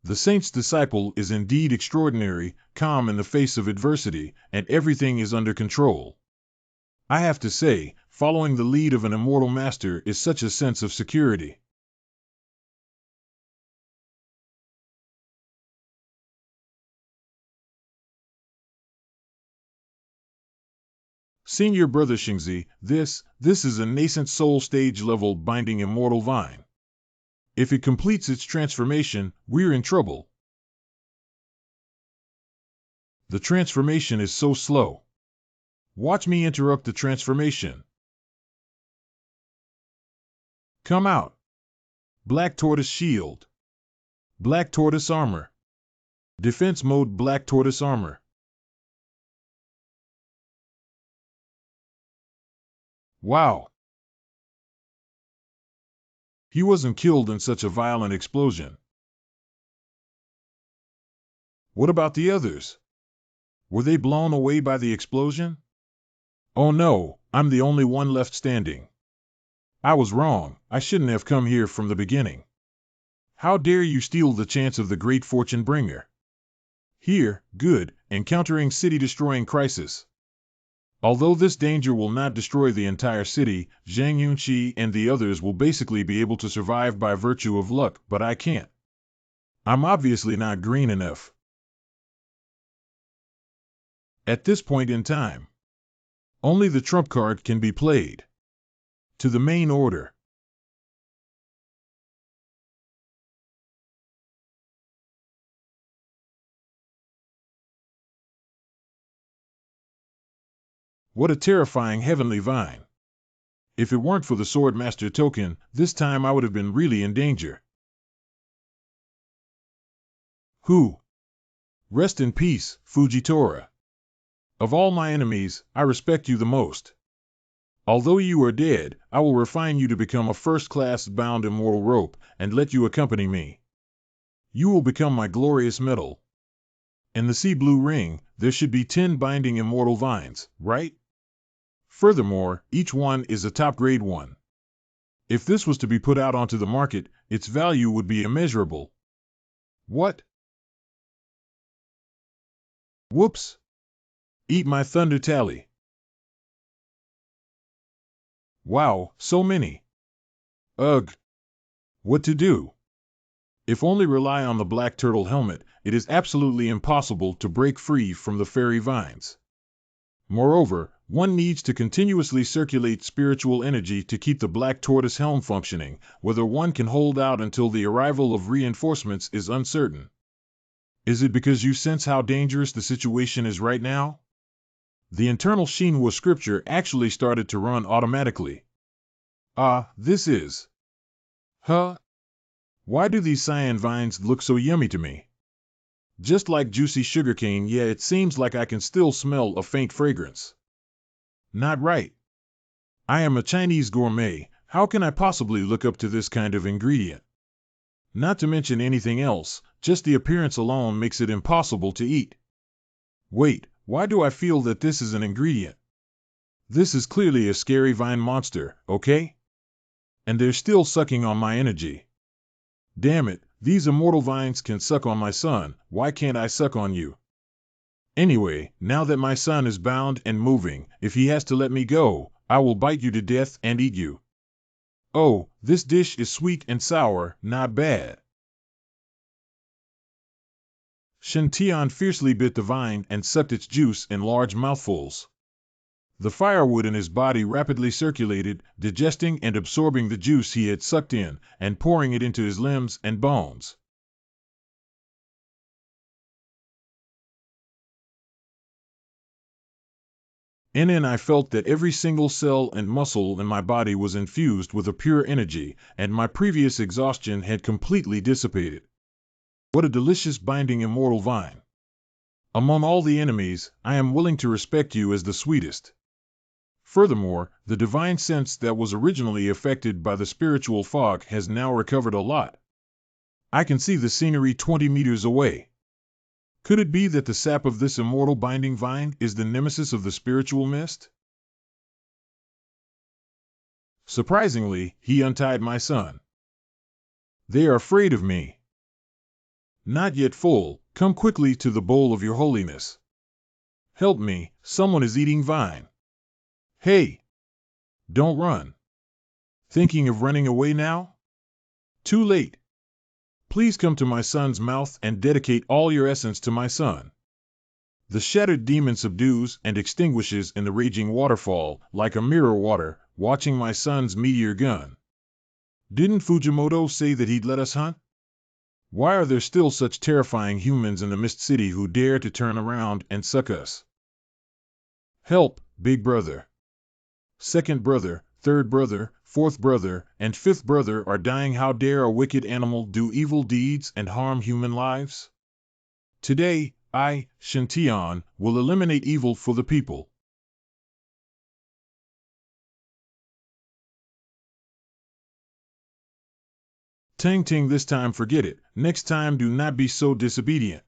The saint's disciple is indeed extraordinary, calm in the face of adversity, and everything is under control. I have to say, following the lead of an immortal master is such a sense of security. Senior Brother Xingzi, this is a nascent soul stage level binding immortal vine. If it completes its transformation, we're in trouble. The transformation is so slow. Watch me interrupt the transformation. Come out. Black Tortoise Shield. Black Tortoise Armor. Defense Mode Black Tortoise Armor. Wow. He wasn't killed in such a violent explosion. What about the others? Were they blown away by the explosion? Oh no, I'm the only one left standing. I was wrong, I shouldn't have come here from the beginning. How dare you steal the chance of the great fortune bringer? Here, good, encountering city-destroying crisis. Although this danger will not destroy the entire city, Zhang Yunqi and the others will basically be able to survive by virtue of luck, but I can't. I'm obviously not green enough. At this point in time, only the trump card can be played. To the main order. What a terrifying heavenly vine. If it weren't for the Swordmaster token, this time I would have been really in danger. Who? Rest in peace, Fujitora. Of all my enemies, I respect you the most. Although you are dead, I will refine you to become a first-class bound immortal rope, and let you accompany me. You will become my glorious medal. In the sea blue ring, there should be 10 binding immortal vines, right? Furthermore, each one is a top-grade one. If this was to be put out onto the market, its value would be immeasurable. What? Whoops! Eat my thunder tally. Wow, so many. Ugh. What to do? If only rely on the black turtle helmet, it is absolutely impossible to break free from the fairy vines. Moreover, one needs to continuously circulate spiritual energy to keep the black tortoise helm functioning. Whether one can hold out until the arrival of reinforcements is uncertain. Is it because you sense how dangerous the situation is right now? The internal Shinhua scripture actually started to run automatically. This is... Huh? Why do these cyan vines look so yummy to me? Just like juicy sugarcane, yeah, it seems like I can still smell a faint fragrance. Not right. I am a Chinese gourmet, how can I possibly look up to this kind of ingredient? Not to mention anything else, just the appearance alone makes it impossible to eat. Wait, why do I feel that this is an ingredient? This is clearly a scary vine monster, okay? And they're still sucking on my energy. Damn it, these immortal vines can suck on my son, why can't I suck on you? Anyway, now that my son is bound and moving, if he has to let me go, I will bite you to death and eat you. Oh, this dish is sweet and sour, not bad. Shen Tian fiercely bit the vine and sucked its juice in large mouthfuls. The firewood in his body rapidly circulated, digesting and absorbing the juice he had sucked in, and pouring it into his limbs and bones. And then I felt that every single cell and muscle in my body was infused with a pure energy, and my previous exhaustion had completely dissipated. What a delicious binding immortal vine! Among all the enemies, I am willing to respect you as the sweetest. Furthermore, the divine sense that was originally affected by the spiritual fog has now recovered a lot. I can see the scenery 20 meters away. Could it be that the sap of this immortal binding vine is the nemesis of the spiritual mist? Surprisingly, he untied my son. They are afraid of me. Not yet full, come quickly to the bowl of your holiness. Help me, someone is eating vine. Hey! Don't run. Thinking of running away now? Too late. Please come to my son's mouth and dedicate all your essence to my son. The shattered demon subdues and extinguishes in the raging waterfall, like a mirror water, watching my son's meteor gun. Didn't Fujimoto say that he'd let us hunt? Why are there still such terrifying humans in the Mist City who dare to turn around and suck us? Help, big brother. Second brother, third brother, fourth brother, and fifth brother are dying. How dare a wicked animal do evil deeds and harm human lives? Today, I, Shintian, will eliminate evil for the people. Tang Ting, this time forget it. Next time do not be so disobedient.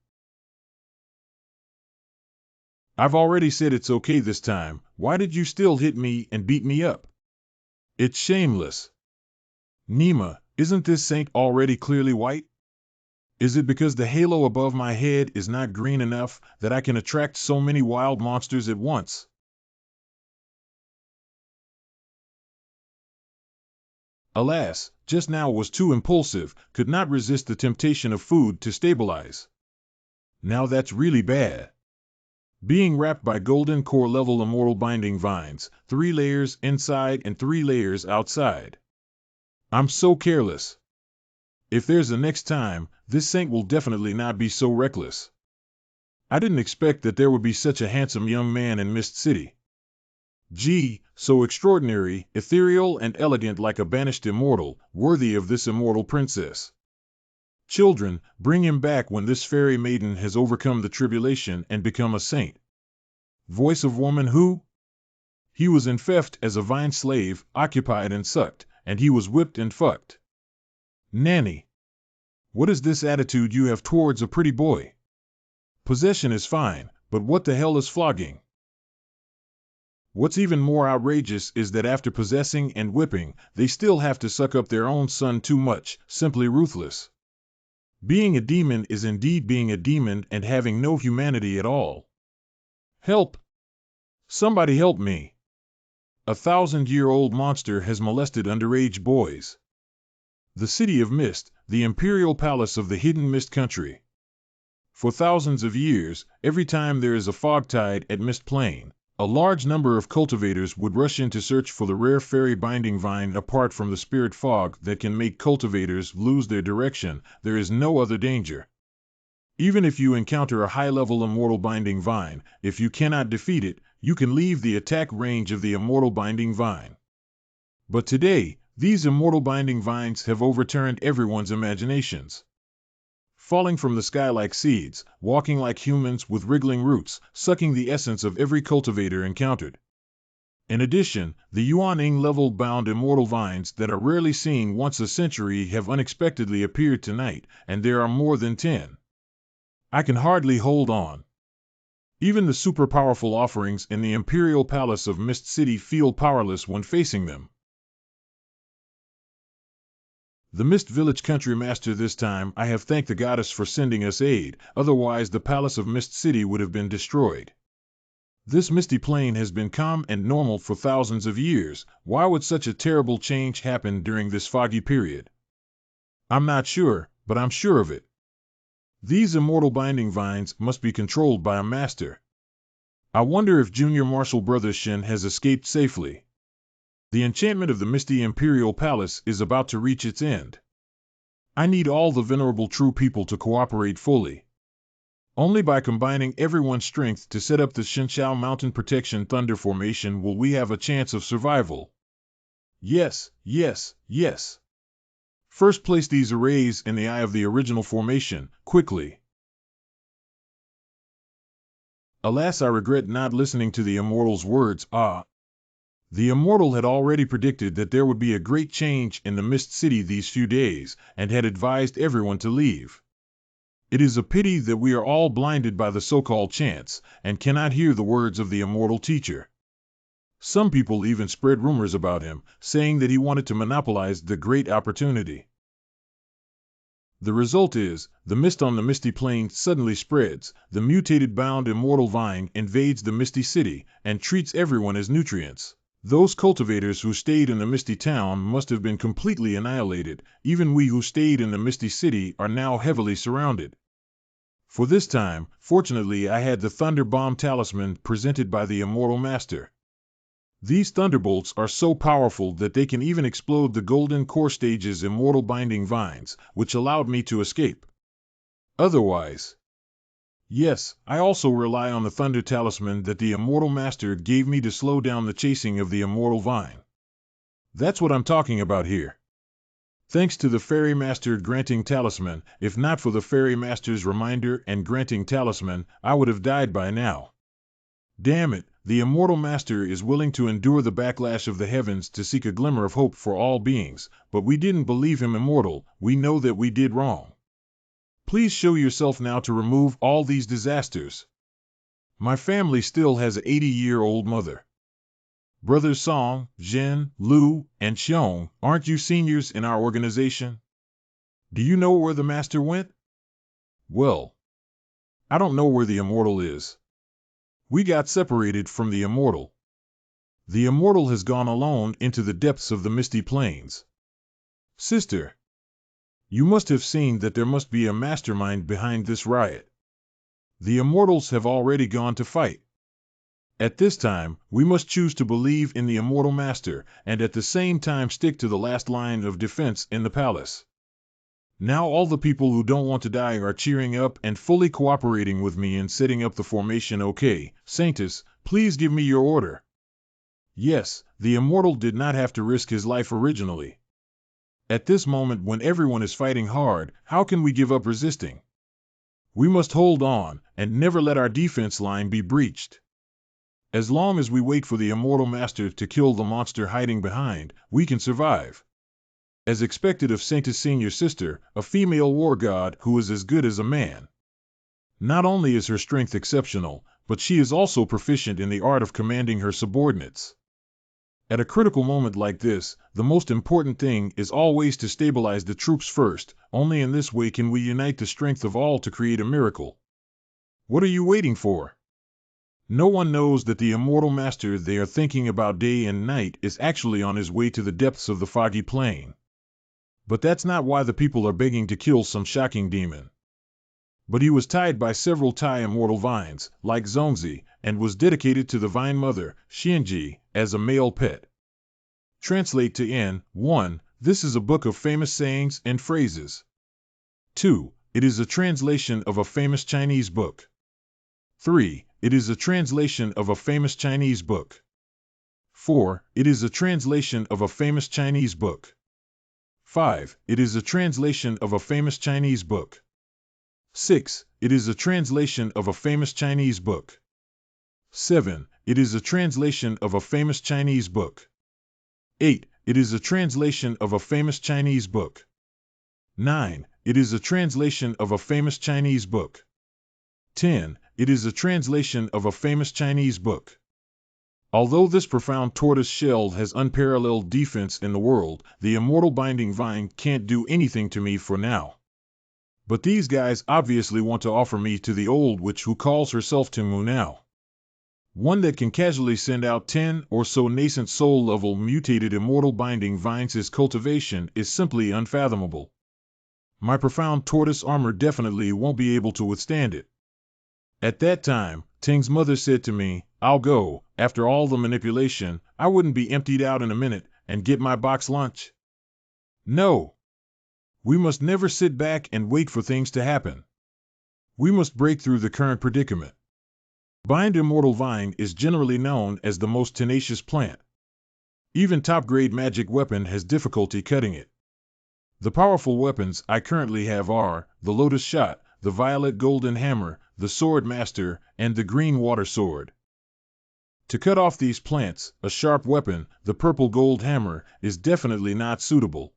I've already said it's okay this time. Why did you still hit me and beat me up? It's shameless. Nima, isn't this saint already clearly white? Is it because the halo above my head is not green enough that I can attract so many wild monsters at once? Alas, just now was too impulsive, could not resist the temptation of food to stabilize. Now that's really bad. Being wrapped by golden core level immortal binding vines, 3 layers inside and 3 layers outside. I'm so careless. If there's a next time, this saint will definitely not be so reckless. I didn't expect that there would be such a handsome young man in Mist City. Gee, so extraordinary, ethereal and elegant, like a banished immortal, worthy of this immortal princess. Children, bring him back when this fairy maiden has overcome the tribulation and become a saint. Voice of woman who? He was enfeoffed as a vine slave, occupied and sucked, and he was whipped and fucked. Nanny, what is this attitude you have towards a pretty boy? Possession is fine, but what the hell is flogging? What's even more outrageous is that after possessing and whipping, they still have to suck up their own son. Too much, simply ruthless. Being a demon is indeed being a demon and having no humanity at all. Help! Somebody help me! A 1,000-year-old monster has molested underage boys. The City of Mist, the imperial palace of the hidden Mist country. For thousands of years, every time there is a fog tide at Mist Plain, a large number of cultivators would rush in to search for the rare fairy binding vine. Apart from the spirit fog that can make cultivators lose their direction, there is no other danger. Even if you encounter a high-level immortal binding vine, if you cannot defeat it, you can leave the attack range of the immortal binding vine. But today, these immortal binding vines have overturned everyone's imaginations. Falling from the sky like seeds, walking like humans with wriggling roots, sucking the essence of every cultivator encountered. In addition, the Yuan-Ing level-bound immortal vines that are rarely seen once a century have unexpectedly appeared tonight, and there are more than 10. I can hardly hold on. Even the super-powerful offerings in the Imperial Palace of Mist City feel powerless when facing them. The Mist Village Country Master, this time I have thanked the goddess for sending us aid, otherwise the Palace of Mist City would have been destroyed. This misty plain has been calm and normal for thousands of years. Why would such a terrible change happen during this foggy period? I'm not sure, but I'm sure of it. These immortal binding vines must be controlled by a master. I wonder if Junior Marshal Brother Shin has escaped safely. The enchantment of the misty Imperial Palace is about to reach its end. I need all the venerable true people to cooperate fully. Only by combining everyone's strength to set up the Shinshao Mountain Protection Thunder Formation will we have a chance of survival. Yes, yes, yes. First place these arrays in the eye of the original formation, quickly. Alas, I regret not listening to the immortal's words. The immortal had already predicted that there would be a great change in the Mist City these few days, and had advised everyone to leave. It is a pity that we are all blinded by the so-called chance, and cannot hear the words of the immortal teacher. Some people even spread rumors about him, saying that he wanted to monopolize the great opportunity. The result is, the mist on the misty plain suddenly spreads, the mutated bound immortal vine invades the misty city, and treats everyone as nutrients. Those cultivators who stayed in the misty town must have been completely annihilated. Even we who stayed in the misty city are now heavily surrounded. For this time, fortunately, I had the Thunder Bomb Talisman presented by the Immortal Master. These thunderbolts are so powerful that they can even explode the Golden Core Stage's immortal binding vines, which allowed me to escape. Otherwise, yes, I also rely on the Thunder Talisman that the Immortal Master gave me to slow down the chasing of the Immortal Vine. That's what I'm talking about here. Thanks to the Fairy Master granting talisman, if not for the Fairy Master's reminder and granting talisman, I would have died by now. Damn it, the Immortal Master is willing to endure the backlash of the heavens to seek a glimmer of hope for all beings, but we didn't believe him immortal. We know that we did wrong. Please show yourself now to remove all these disasters. My family still has an 80-year-old mother. Brothers Song, Jin, Lu, and Xiong, aren't you seniors in our organization? Do you know where the master went? Well, I don't know where the immortal is. We got separated from the immortal. The immortal has gone alone into the depths of the misty plains. Sister, you must have seen that there must be a mastermind behind this riot. The immortals have already gone to fight. At this time, we must choose to believe in the immortal master, and at the same time stick to the last line of defense in the palace. Now all the people who don't want to die are cheering up and fully cooperating with me in setting up the formation. Okay, Saintus, please give me your order. Yes, the immortal did not have to risk his life originally. At this moment when everyone is fighting hard, how can we give up resisting? We must hold on, and never let our defense line be breached. As long as we wait for the immortal master to kill the monster hiding behind, we can survive. As expected of Saintus' senior sister, a female war god who is as good as a man. Not only is her strength exceptional, but she is also proficient in the art of commanding her subordinates. At a critical moment like this, the most important thing is always to stabilize the troops first. Only in this way can we unite the strength of all to create a miracle. What are you waiting for? No one knows that the immortal master they are thinking about day and night is actually on his way to the depths of the foggy plain. But that's not why the people are begging to kill some shocking demon. But he was tied by several Tai immortal vines, like Zongzi, and was dedicated to the vine mother, Xianji, as a male pet. Translate to N. 1. This is a book of famous sayings and phrases. 2. It is a translation of a famous Chinese book. 3. It is a translation of a famous Chinese book. 4. It is a translation of a famous Chinese book. 5. It is a translation of a famous Chinese book. 6. It is a translation of a famous Chinese book. 7. It is a translation of a famous Chinese book. 8. It is a translation of a famous Chinese book. 9. It is a translation of a famous Chinese book. 10. It is a translation of a famous Chinese book. Although this profound tortoise shell has unparalleled defense in the world, the immortal binding vine can't do anything to me for now. But these guys obviously want to offer me to the old witch who calls herself Timu now. One that can casually send out 10 or so nascent soul-level mutated immortal binding vines. His cultivation is simply unfathomable. My profound tortoise armor definitely won't be able to withstand it. At that time, Ting's mother said to me, "I'll go." After all the manipulation, I wouldn't be emptied out in a minute and get my box lunch. No. We must never sit back and wait for things to happen. We must break through the current predicament. Bind Immortal Vine is generally known as the most tenacious plant. Even top-grade magic weapon has difficulty cutting it. The powerful weapons I currently have are the Lotus Shot, the Violet Golden Hammer, the Sword Master, and the Green Water Sword. To cut off these plants, a sharp weapon, the Purple Gold Hammer, is definitely not suitable.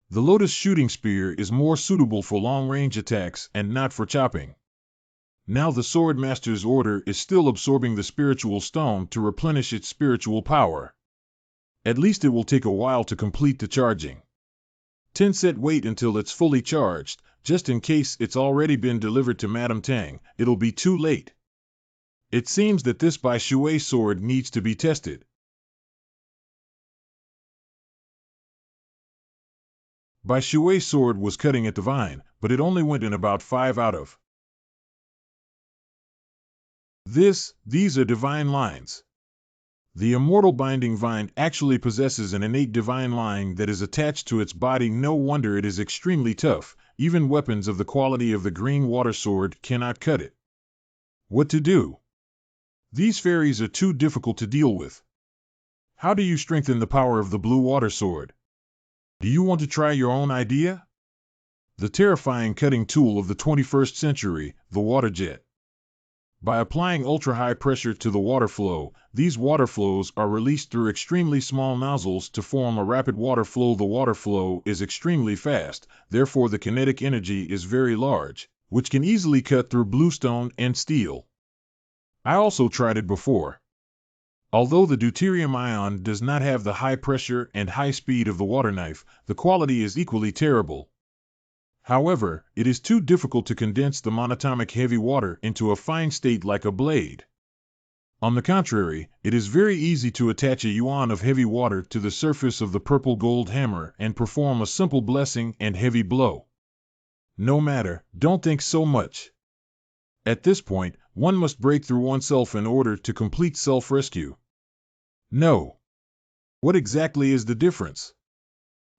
The Lotus Shooting Spear is more suitable for long-range attacks and not for chopping. Now the Sword Master's order is still absorbing the spiritual stone to replenish its spiritual power. At least it will take a while to complete the charging. 10 set wait until it's fully charged, just in case it's already been delivered to Madame Tang, it'll be too late. It seems that this Bai Shui sword needs to be tested. Bai Shui sword was cutting at the vine, but it only went in about 5 out of. These are divine lines. The immortal binding vine actually possesses an innate divine line that is attached to its body. No wonder it is extremely tough. Even weapons of the quality of the green water sword cannot cut it. What to do? These fairies are too difficult to deal with. How do you strengthen the power of the blue water sword? Do you want to try your own idea? The terrifying cutting tool of the 21st century, the water jet. By applying ultra-high pressure to the water flow, these water flows are released through extremely small nozzles to form a rapid water flow. The water flow is extremely fast, therefore the kinetic energy is very large, which can easily cut through bluestone and steel. I also tried it before. Although the deuterium ion does not have the high pressure and high speed of the water knife, the quality is equally terrible. However, it is too difficult to condense the monatomic heavy water into a fine state like a blade. On the contrary, it is very easy to attach a yuan of heavy water to the surface of the purple gold hammer and perform a simple blessing and heavy blow. No matter, don't think so much. At this point, one must break through oneself in order to complete self-rescue. No. What exactly is the difference?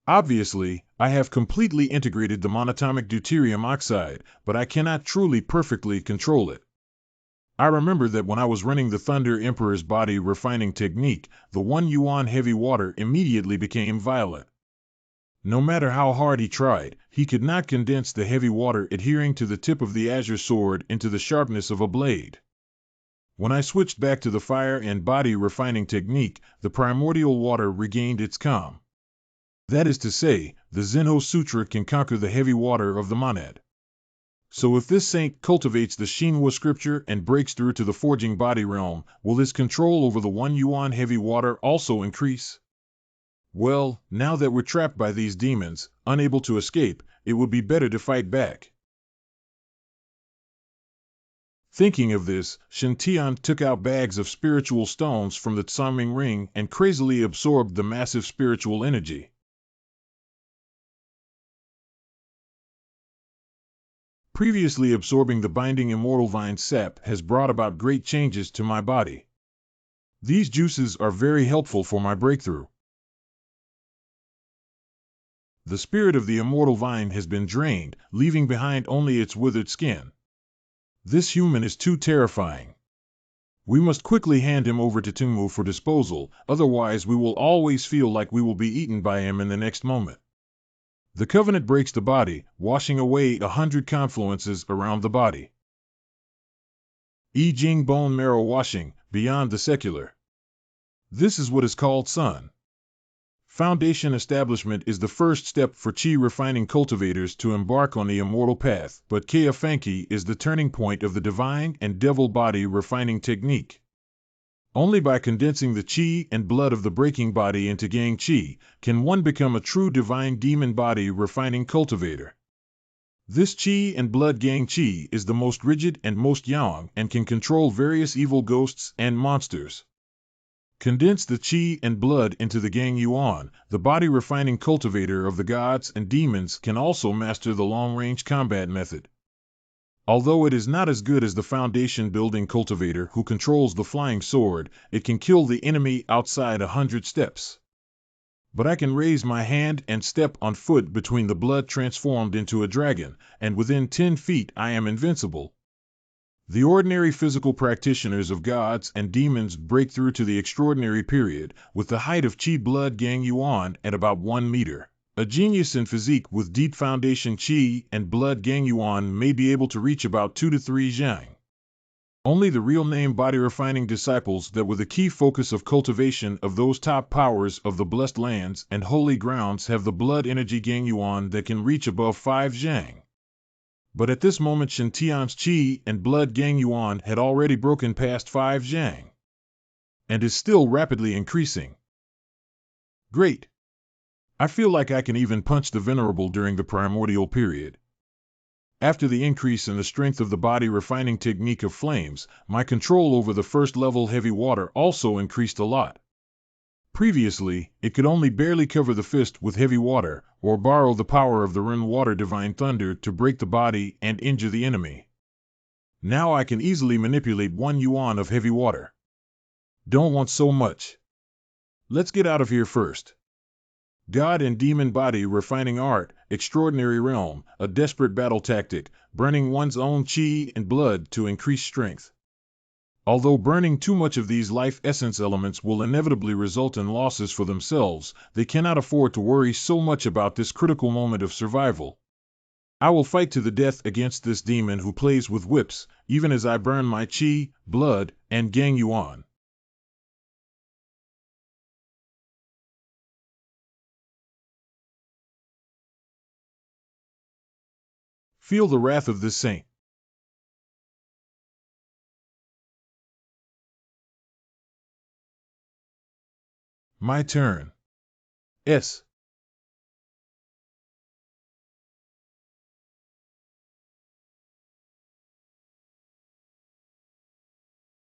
Obviously, I have completely integrated the monatomic deuterium oxide, but I cannot truly perfectly control it. I remember that when I was running the Thunder Emperor's body refining technique, the 1 yuan heavy water immediately became violet. No matter how hard he tried, he could not condense the heavy water adhering to the tip of the azure sword into the sharpness of a blade. When I switched back to the fire and body refining technique, the primordial water regained its calm. That is to say, the Zenho Sutra can conquer the heavy water of the monad. So if this saint cultivates the Xinhua scripture and breaks through to the forging body realm, will his control over the 1 yuan heavy water also increase? Well, now that we're trapped by these demons, unable to escape, it would be better to fight back. Thinking of this, Shen Tian took out bags of spiritual stones from the Tsaming ring and crazily absorbed the massive spiritual energy. Previously absorbing the binding immortal vine sap has brought about great changes to my body. These juices are very helpful for my breakthrough. The spirit of the immortal vine has been drained, leaving behind only its withered skin. This human is too terrifying. We must quickly hand him over to Tungmu for disposal, otherwise we will always feel like we will be eaten by him in the next moment. The covenant breaks the body, washing away 100 confluences around the body. I Ching bone marrow washing, beyond the secular. This is what is called Sun. Foundation establishment is the first step for Qi refining cultivators to embark on the immortal path, but Kea Fanki is the turning point of the divine and devil body refining technique. Only by condensing the Qi and blood of the breaking body into Gang Qi can one become a true divine demon body refining cultivator. This Qi and blood Gang Qi is the most rigid and most yang and can control various evil ghosts and monsters. Condense the Qi and blood into the Gang Yuan, the body refining cultivator of the gods and demons can also master the long-range combat method. Although it is not as good as the foundation-building cultivator who controls the flying sword, it can kill the enemy outside 100 steps. But I can raise my hand and step on foot between the blood transformed into a dragon, and within 10 feet I am invincible. The ordinary physical practitioners of gods and demons break through to the extraordinary period, with the height of Qi blood Gang Yuan at about 1 meter. A genius in physique with deep foundation Qi and blood Gang Yuan may be able to reach about 2 to 3 zhang. Only the real name body-refining disciples that were the key focus of cultivation of those top powers of the blessed lands and holy grounds have the blood energy Gang Yuan that can reach above 5 zhang. But at this moment Shen Tian's Qi and blood Gang Yuan had already broken past 5 zhang, and is still rapidly increasing. Great! I feel like I can even punch the venerable during the primordial period. After the increase in the strength of the body refining technique of flames, my control over the first level heavy water also increased a lot. Previously, it could only barely cover the fist with heavy water, or borrow the power of the Ren water divine thunder to break the body and injure the enemy. Now I can easily manipulate 1 yuan of heavy water. Don't want so much. Let's get out of here first. God and demon body refining art, extraordinary realm, a desperate battle tactic, burning one's own Qi and blood to increase strength. Although burning too much of these life essence elements will inevitably result in losses for themselves, they cannot afford to worry so much about this critical moment of survival. I will fight to the death against this demon who plays with whips, even as I burn my Qi, blood, and Gang Yuan. Feel the wrath of this saint. My turn. S.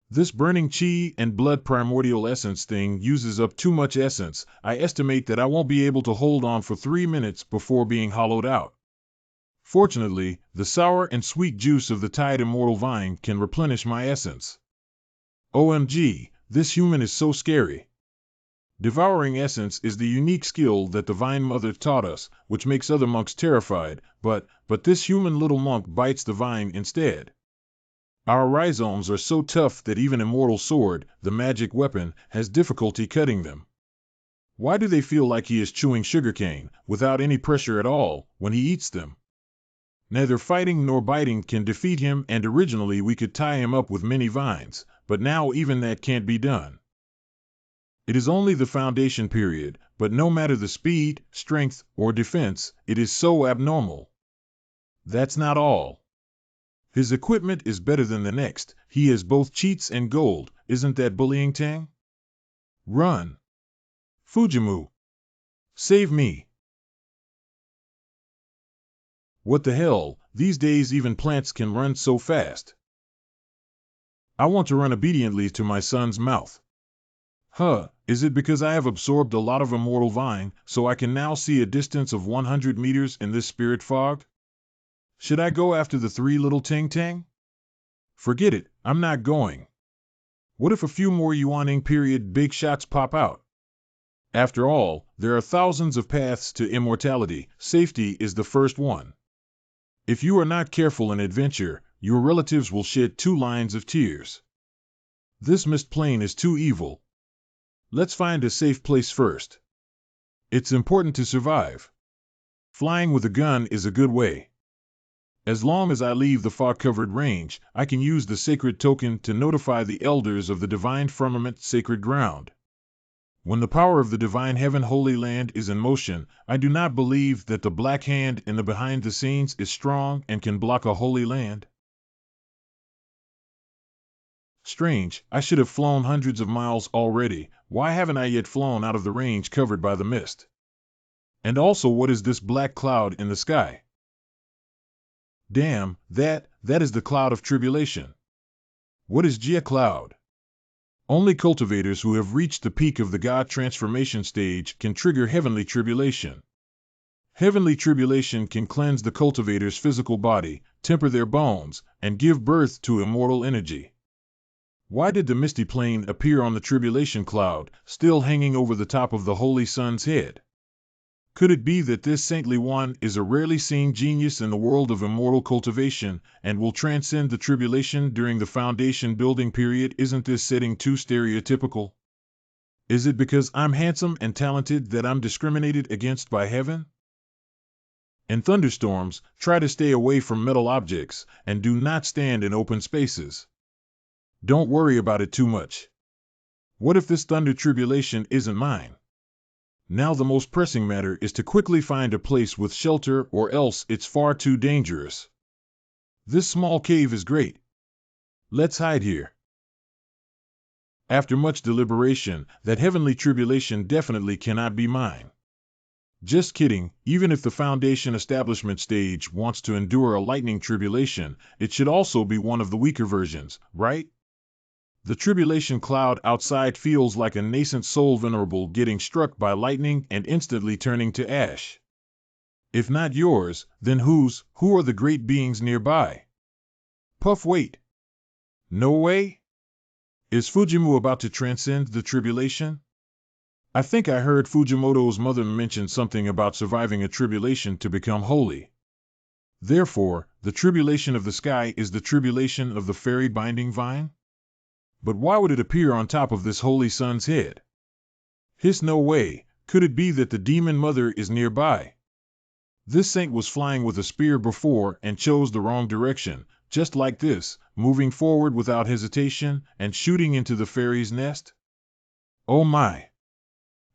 This burning Qi and blood primordial essence thing uses up too much essence. I estimate that I won't be able to hold on for 3 minutes before being hollowed out. Fortunately, the sour and sweet juice of the Tide Immortal Vine can replenish my essence. OMG, this human is so scary. Devouring essence is the unique skill that the Vine Mother taught us, which makes other monks terrified, but this human little monk bites the vine instead. Our rhizomes are so tough that even Immortal Sword, the magic weapon, has difficulty cutting them. Why do they feel like he is chewing sugarcane, without any pressure at all, when he eats them? Neither fighting nor biting can defeat him, and originally we could tie him up with many vines, but now even that can't be done. It is only the foundation period, but no matter the speed, strength, or defense, it is so abnormal. That's not all. His equipment is better than the next. He has both cheats and gold. Isn't that bullying, Tang? Run! Fujimu! Save me! What the hell, these days even plants can run so fast. I want to run obediently to my son's mouth. Is it because I have absorbed a lot of immortal vine, so I can now see a distance of 100 meters in this spirit fog? Should I go after the 3 little Tang? Forget it, I'm not going. What if a few more Yuaning period big shots pop out? After all, there are thousands of paths to immortality. Safety is the first one. If you are not careful in adventure, your relatives will shed 2 lines of tears. This mist plane is too evil. Let's find a safe place first. It's important to survive. Flying with a gun is a good way. As long as I leave the fog-covered range, I can use the sacred token to notify the elders of the divine firmament sacred ground. When the power of the divine heaven holy land is in motion, I do not believe that the black hand in the behind the scenes is strong and can block a holy land. Strange, I should have flown hundreds of miles already. Why haven't I yet flown out of the range covered by the mist? And also, what is this black cloud in the sky? Damn, that is the cloud of tribulation. What is Jia cloud? Only cultivators who have reached the peak of the God transformation stage can trigger heavenly tribulation. Heavenly tribulation can cleanse the cultivator's physical body, temper their bones, and give birth to immortal energy. Why did the misty plane appear on the tribulation cloud, still hanging over the top of the Holy Son's head? Could it be that this saintly one is a rarely seen genius in the world of immortal cultivation, and will transcend the tribulation during the foundation building period? Isn't this setting too stereotypical? Is it because I'm handsome and talented that I'm discriminated against by heaven? In thunderstorms, try to stay away from metal objects, and do not stand in open spaces. Don't worry about it too much. What if this thunder tribulation isn't mine? Now the most pressing matter is to quickly find a place with shelter, or else it's far too dangerous. This small cave is great. Let's hide here. After much deliberation, that heavenly tribulation definitely cannot be mine. Just kidding, even if the foundation establishment stage wants to endure a lightning tribulation, it should also be one of the weaker versions, right? The tribulation cloud outside feels like a nascent soul venerable getting struck by lightning and instantly turning to ash. If not yours, then whose? Who are the great beings nearby? Puff, wait. No way? Is Fujimu about to transcend the tribulation? I think I heard Fujimoto's mother mention something about surviving a tribulation to become holy. Therefore, the tribulation of the sky is the tribulation of the fairy binding vine? But why would it appear on top of this holy son's head? Hiss, no way. Could it be that the demon mother is nearby? This saint was flying with a spear before and chose the wrong direction, just like this, moving forward without hesitation and shooting into the fairy's nest? Oh my!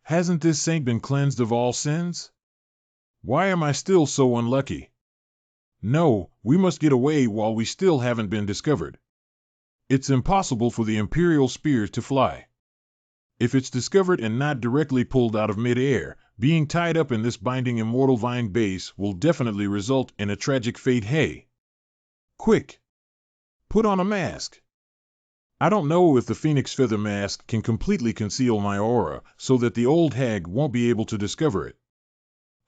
Hasn't this saint been cleansed of all sins? Why am I still so unlucky? No, we must get away while we still haven't been discovered. It's impossible for the imperial spear to fly. If it's discovered and not directly pulled out of mid-air, being tied up in this binding immortal vine base will definitely result in a tragic fate. Hey! Quick! Put on a mask! I don't know if the phoenix feather mask can completely conceal my aura so that the old hag won't be able to discover it.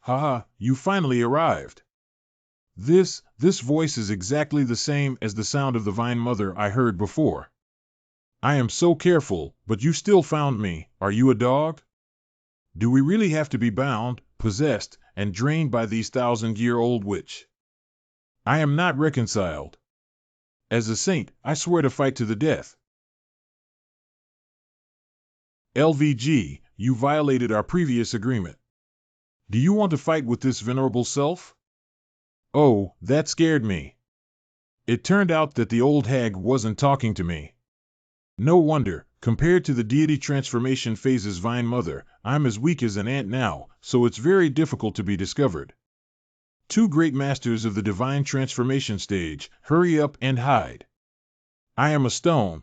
Haha, you finally arrived. This voice is exactly the same as the sound of the Vine Mother I heard before. I am so careful, but you still found me. Are you a dog? Do we really have to be bound, possessed, and drained by these 1,000-year-old witch? I am not reconciled. As a saint, I swear to fight to the death. LVG, you violated our previous agreement. Do you want to fight with this venerable self? Oh, that scared me. It turned out that the old hag wasn't talking to me. No wonder, compared to the deity transformation phase's Vine Mother, I'm as weak as an ant now, so it's very difficult to be discovered. Two great masters of the divine transformation stage, hurry up and hide. I am a stone,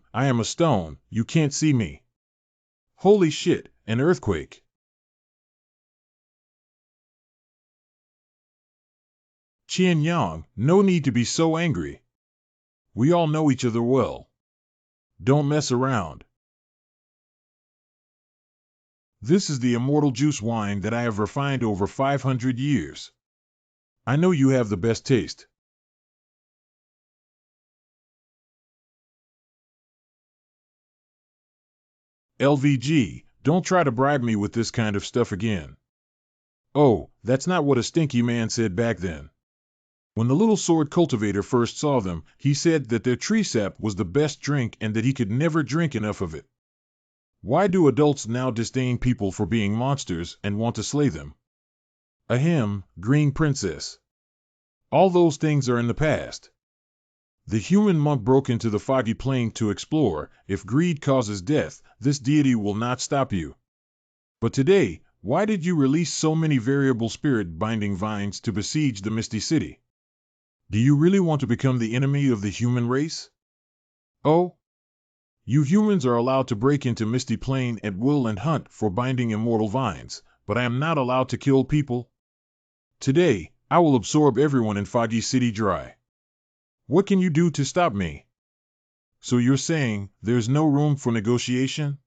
you can't see me. Holy shit, an earthquake. Qian Yang, no need to be so angry. We all know each other well. Don't mess around. This is the immortal juice wine that I have refined over 500 years. I know you have the best taste. LVG, don't try to bribe me with this kind of stuff again. Oh, that's not what a stinky man said back then. When the little sword cultivator first saw them, he said that their tree sap was the best drink and that he could never drink enough of it. Why do adults now disdain people for being monsters and want to slay them? Ahem, Green Princess. All those things are in the past. The human monk broke into the foggy plain to explore. If greed causes death, this deity will not stop you. But today, why did you release so many variable spirit binding vines to besiege the misty city? Do you really want to become the enemy of the human race? Oh? You humans are allowed to break into Misty Plain at will and hunt for binding immortal vines, but I am not allowed to kill people. Today, I will absorb everyone in Foggy City dry. What can you do to stop me? So you're saying there's no room for negotiation?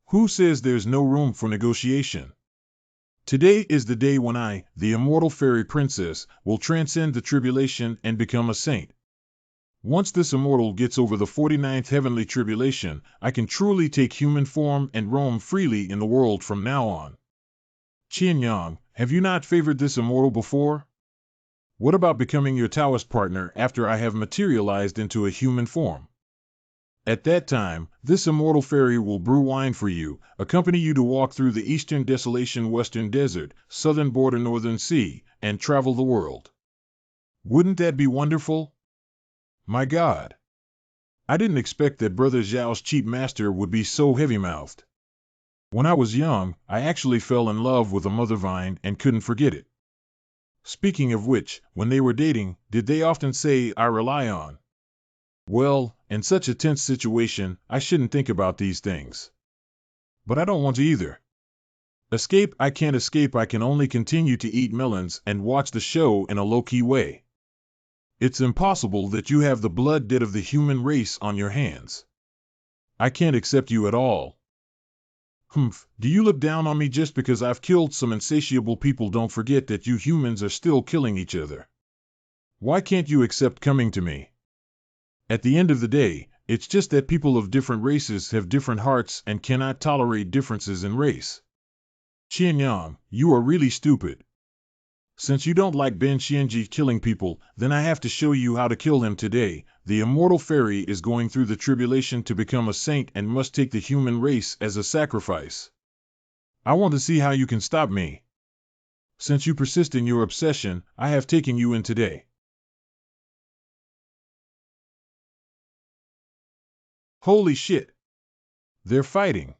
Who says there's no room for negotiation? Today is the day when I, the immortal fairy princess, will transcend the tribulation and become a saint. Once this immortal gets over the 49th heavenly tribulation, I can truly take human form and roam freely in the world from now on. Qianyang, have you not favored this immortal before? What about becoming your Taoist partner after I have materialized into a human form? At that time, this immortal fairy will brew wine for you, accompany you to walk through the eastern desolation western desert, southern border northern sea, and travel the world. Wouldn't that be wonderful? My God! I didn't expect that Brother Zhao's cheap master would be so heavy-mouthed. When I was young, I actually fell in love with a mother vine and couldn't forget it. Speaking of which, when they were dating, did they often say, "I rely on"? Well, in such a tense situation, I shouldn't think about these things. But I don't want to either. Escape, I can't escape. I can only continue to eat melons and watch the show in a low-key way. It's impossible that you have the blood debt of the human race on your hands. I can't accept you at all. Humph, do you look down on me just because I've killed some insatiable people? Don't forget that you humans are still killing each other. Why can't you accept coming to me? At the end of the day, it's just that people of different races have different hearts and cannot tolerate differences in race. Qianyang, you are really stupid. Since you don't like Ben Xianji killing people, then I have to show you how to kill him today. The immortal fairy is going through the tribulation to become a saint and must take the human race as a sacrifice. I want to see how you can stop me. Since you persist in your obsession, I have taken you in today. Holy shit! They're fighting.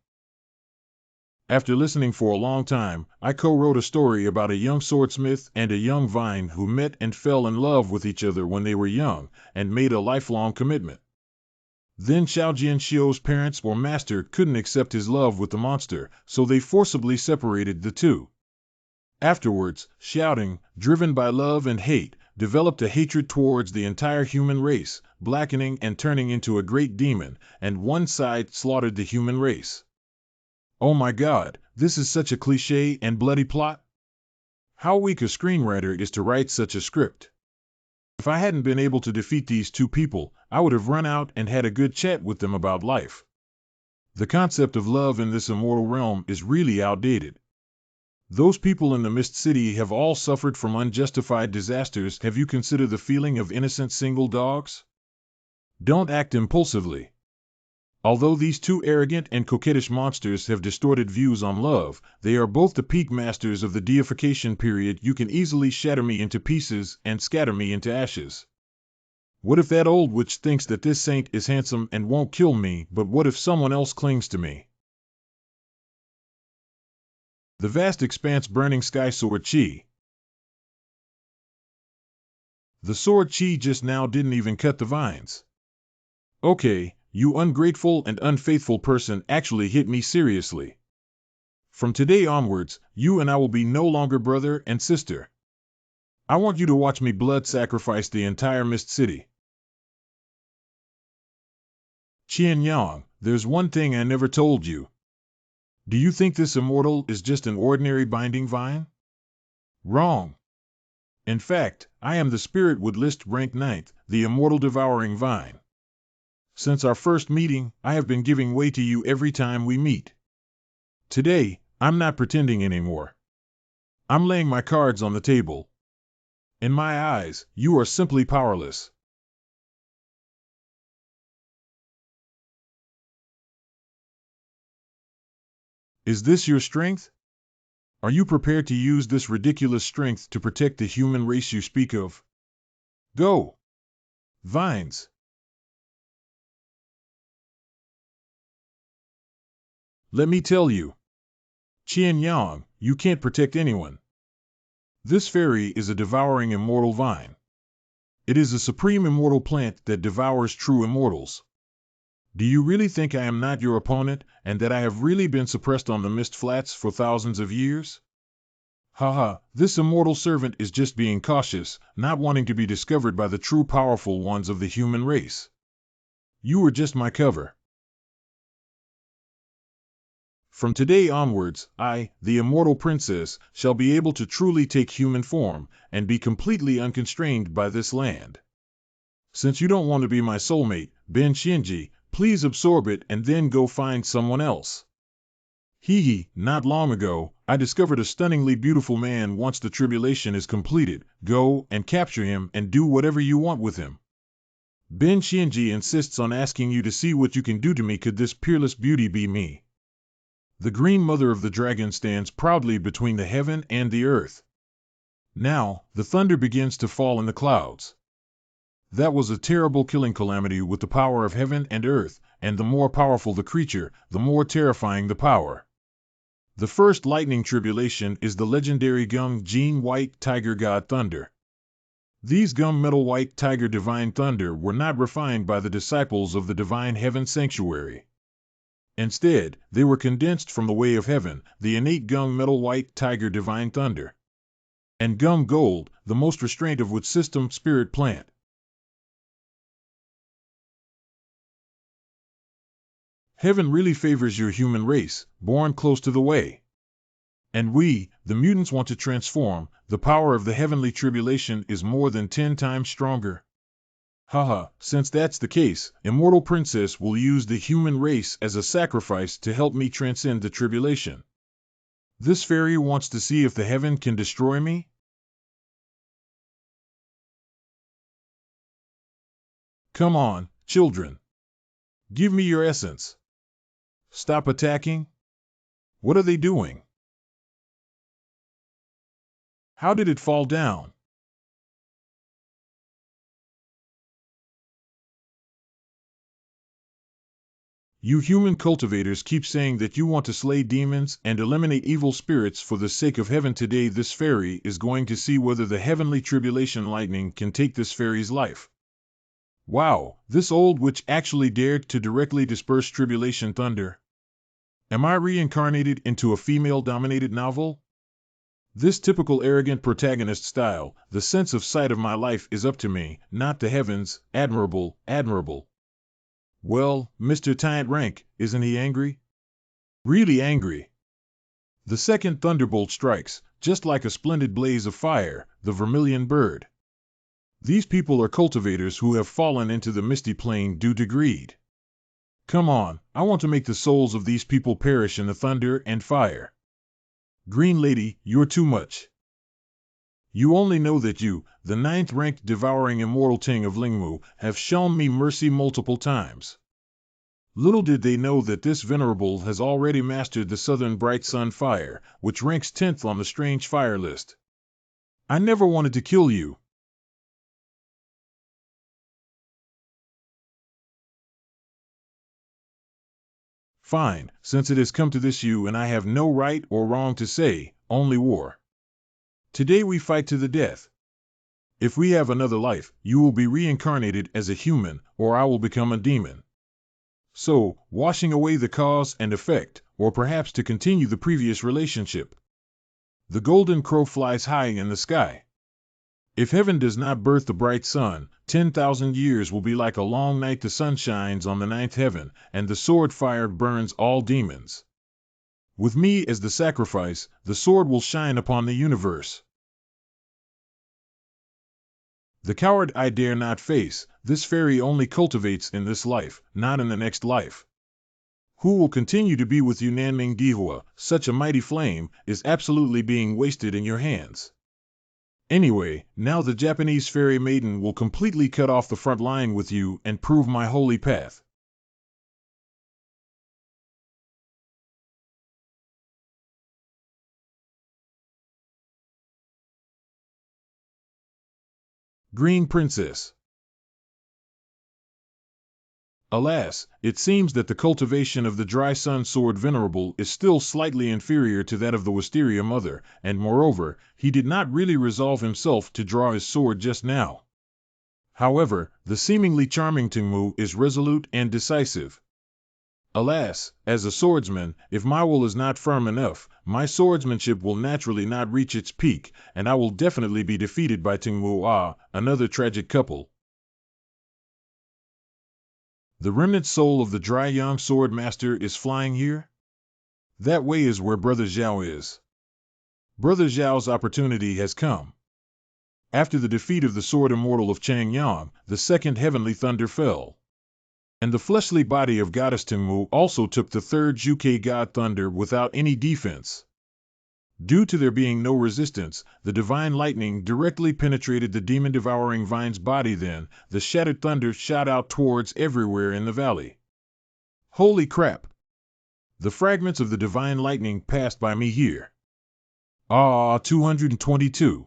After listening for a long time, I co-wrote a story about a young swordsmith and a young vine who met and fell in love with each other when they were young, and made a lifelong commitment. Then Xiao Jianxiu's parents or master couldn't accept his love with the monster, so they forcibly separated the two. Afterwards, Xiaoding, driven by love and hate, developed a hatred towards the entire human race, blackening and turning into a great demon, and one side slaughtered the human race. Oh my God, this is such a cliché and bloody plot. How weak a screenwriter is to write such a script. If I hadn't been able to defeat these two people, I would have run out and had a good chat with them about life. The concept of love in this immortal realm is really outdated. Those people in the Mist City have all suffered from unjustified disasters. Have you considered the feeling of innocent single dogs? Don't act impulsively. Although these two arrogant and coquettish monsters have distorted views on love, they are both the peak masters of the deification period. You can easily shatter me into pieces and scatter me into ashes. What if that old witch thinks that this saint is handsome and won't kill me, but what if someone else clings to me? The vast expanse burning sky sword Qi. The sword Qi just now didn't even cut the vines. Okay, you ungrateful and unfaithful person actually hit me seriously. From today onwards, you and I will be no longer brother and sister. I want you to watch me blood sacrifice the entire Mist City. Qianyang, there's one thing I never told you. Do you think this immortal is just an ordinary binding vine? Wrong. In fact, I am the spirit wood list ranked 9th, the immortal devouring vine. Since our first meeting, I have been giving way to you every time we meet. Today, I'm not pretending anymore. I'm laying my cards on the table. In my eyes, you are simply powerless. Is this your strength? Are you prepared to use this ridiculous strength to protect the human race you speak of? Go! Vines! Let me tell you. Qianyang, you can't protect anyone. This fairy is a devouring immortal vine. It is a supreme immortal plant that devours true immortals. Do you really think I am not your opponent, and that I have really been suppressed on the Mist Flats for thousands of years? Haha, this immortal servant is just being cautious, not wanting to be discovered by the true powerful ones of the human race. You were just my cover. From today onwards, I, the immortal princess, shall be able to truly take human form, and be completely unconstrained by this land. Since you don't want to be my soulmate, Ben Shinji, please absorb it and then go find someone else. Hee, not long ago, I discovered a stunningly beautiful man. Once the tribulation is completed, go and capture him and do whatever you want with him. Ben Shinji insists on asking you to see what you can do to me. Could this peerless beauty be me? The green mother of the dragon stands proudly between the heaven and the earth. Now, the thunder begins to fall in the clouds. That was a terrible killing calamity with the power of heaven and earth, and the more powerful the creature, the more terrifying the power. The first lightning tribulation is the legendary Gum Gene White Tiger God Thunder. These Gum Metal White Tiger Divine Thunder were not refined by the disciples of the Divine Heaven Sanctuary. Instead, they were condensed from the way of heaven, the innate Gum Metal White Tiger Divine Thunder. And Gum Gold, the most restraint of which system spirit plant. Heaven really favors your human race, born close to the way. And we, the mutants, want to transform. The power of the heavenly tribulation is more than 10 times stronger. Haha, since that's the case, Immortal Princess will use the human race as a sacrifice to help me transcend the tribulation. This fairy wants to see if the heaven can destroy me? Come on, children. Give me your essence. Stop attacking? What are they doing? How did it fall down? You human cultivators keep saying that you want to slay demons and eliminate evil spirits for the sake of heaven. Today this fairy is going to see whether the heavenly tribulation lightning can take this fairy's life. Wow, this old witch actually dared to directly disperse tribulation thunder. Am I reincarnated into a female-dominated novel? This typical arrogant protagonist style, the sense of sight of my life is up to me, not the heavens. Admirable, admirable. Well, Mr. Tyrant Rank, isn't he angry? Really angry. The second thunderbolt strikes, just like a splendid blaze of fire, the vermilion bird. These people are cultivators who have fallen into the misty plane due to greed. Come on, I want to make the souls of these people perish in the thunder and fire. Green Lady, you're too much. You only know that you, the 9th-ranked devouring immortal Ting of Lingmu, have shown me mercy multiple times. Little did they know that this venerable has already mastered the southern bright sun fire, which ranks 10th on the strange fire list. I never wanted to kill you. Fine, since it has come to this, you and I have no right or wrong to say, only war. Today we fight to the death. If we have another life, you will be reincarnated as a human, or I will become a demon. So, washing away the cause and effect, or perhaps to continue the previous relationship. The golden crow flies high in the sky. If heaven does not birth the bright sun, 10,000 years will be like a long night. The sun shines on the 9th heaven, and the sword fire burns all demons. With me as the sacrifice, the sword will shine upon the universe. The coward I dare not face. This fairy only cultivates in this life, not in the next life. Who will continue to be with you? Nanming Dihua, such a mighty flame, is absolutely being wasted in your hands. Anyway, now the Japanese fairy maiden will completely cut off the front line with you and prove my holy path. Green Princess. Alas, it seems that the cultivation of the Dry Sun Sword Venerable is still slightly inferior to that of the Wisteria Mother, and moreover, he did not really resolve himself to draw his sword just now. However, the seemingly charming Tingmu is resolute and decisive. Alas, as a swordsman, if my will is not firm enough, my swordsmanship will naturally not reach its peak, and I will definitely be defeated by Tingmu. Another tragic couple. The remnant soul of the Dry Young Sword Master is flying here? That way is where Brother Zhao is. Brother Zhao's opportunity has come. After the defeat of the Sword Immortal of Changyang, the second heavenly thunder fell. And the fleshly body of Goddess Tengmu also took the third Juke God Thunder without any defense. Due to there being no resistance, the divine lightning directly penetrated the demon-devouring vine's body. Then, the shattered thunder shot out towards everywhere in the valley. Holy crap! The fragments of the divine lightning passed by me here. 222.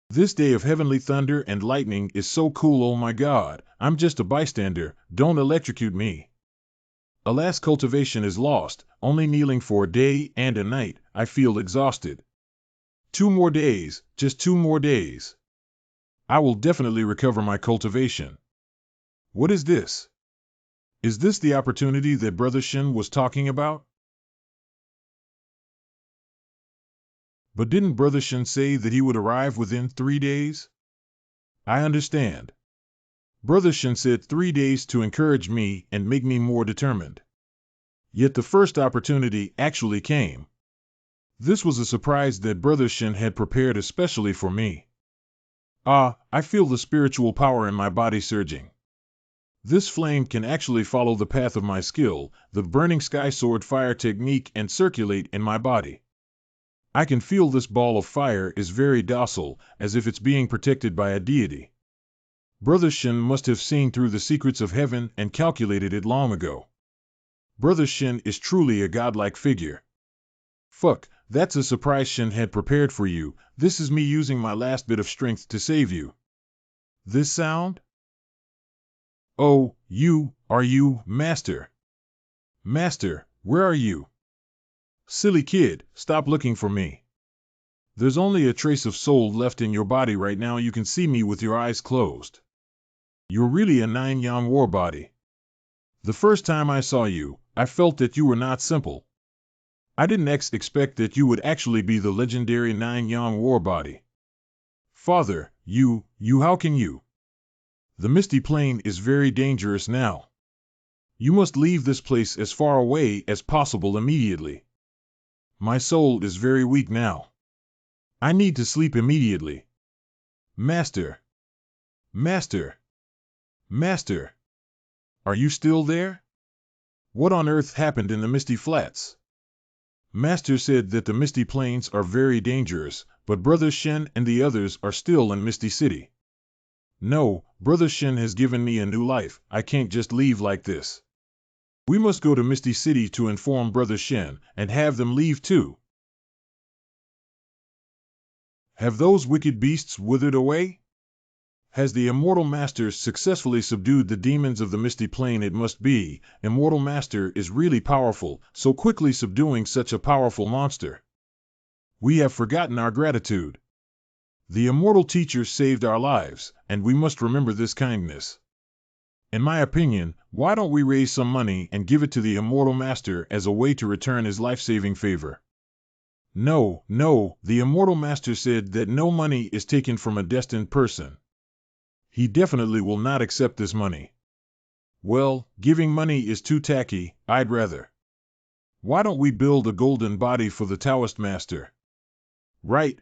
This day of heavenly thunder and lightning is so cool. Oh my god, I'm just a bystander, don't electrocute me. Alas, cultivation is lost, only kneeling for a day and a night, I feel exhausted. 2 more days, just 2 more days. I will definitely recover my cultivation. What is this? Is this the opportunity that Brother Shin was talking about? But didn't Brother Shin say that he would arrive within 3 days? I understand. Brother Shin said 3 days to encourage me and make me more determined. Yet the first opportunity actually came. This was a surprise that Brother Shin had prepared especially for me. I feel the spiritual power in my body surging. This flame can actually follow the path of my skill, the burning sky sword fire technique, and circulate in my body. I can feel this ball of fire is very docile, as if it's being protected by a deity. Brother Shin must have seen through the secrets of heaven and calculated it long ago. Brother Shin is truly a godlike figure. Fuck, that's a surprise Shin had prepared for you. This is me using my last bit of strength to save you. This sound? Oh, are you, Master? Master, where are you? Silly kid, stop looking for me. There's only a trace of soul left in your body right now. You can see me with your eyes closed. You're really a 9-yang war body. The first time I saw you, I felt that you were not simple. I didn't expect that you would actually be the legendary 9-yang war body. Father, you, how can you? The misty plane is very dangerous now. You must leave this place as far away as possible immediately. My soul is very weak now. I need to sleep immediately. Master. Master. Master. Are you still there? What on earth happened in the Misty Flats? Master said that the Misty Plains are very dangerous, but Brother Shen and the others are still in Misty City. No, Brother Shen has given me a new life. I can't just leave like this. We must go to Misty City to inform Brother Shen and have them leave too. Have those wicked beasts withered away? Has the Immortal Master successfully subdued the demons of the Misty Plain? It must be. Immortal Master is really powerful, so quickly subduing such a powerful monster. We have forgotten our gratitude. The Immortal Teacher saved our lives, and we must remember this kindness. In my opinion, why don't we raise some money and give it to the Immortal Master as a way to return his life-saving favor? No, the Immortal Master said that no money is taken from a destined person. He definitely will not accept this money. Well, giving money is too tacky, I'd rather. Why don't we build a golden body for the Taoist Master? Right,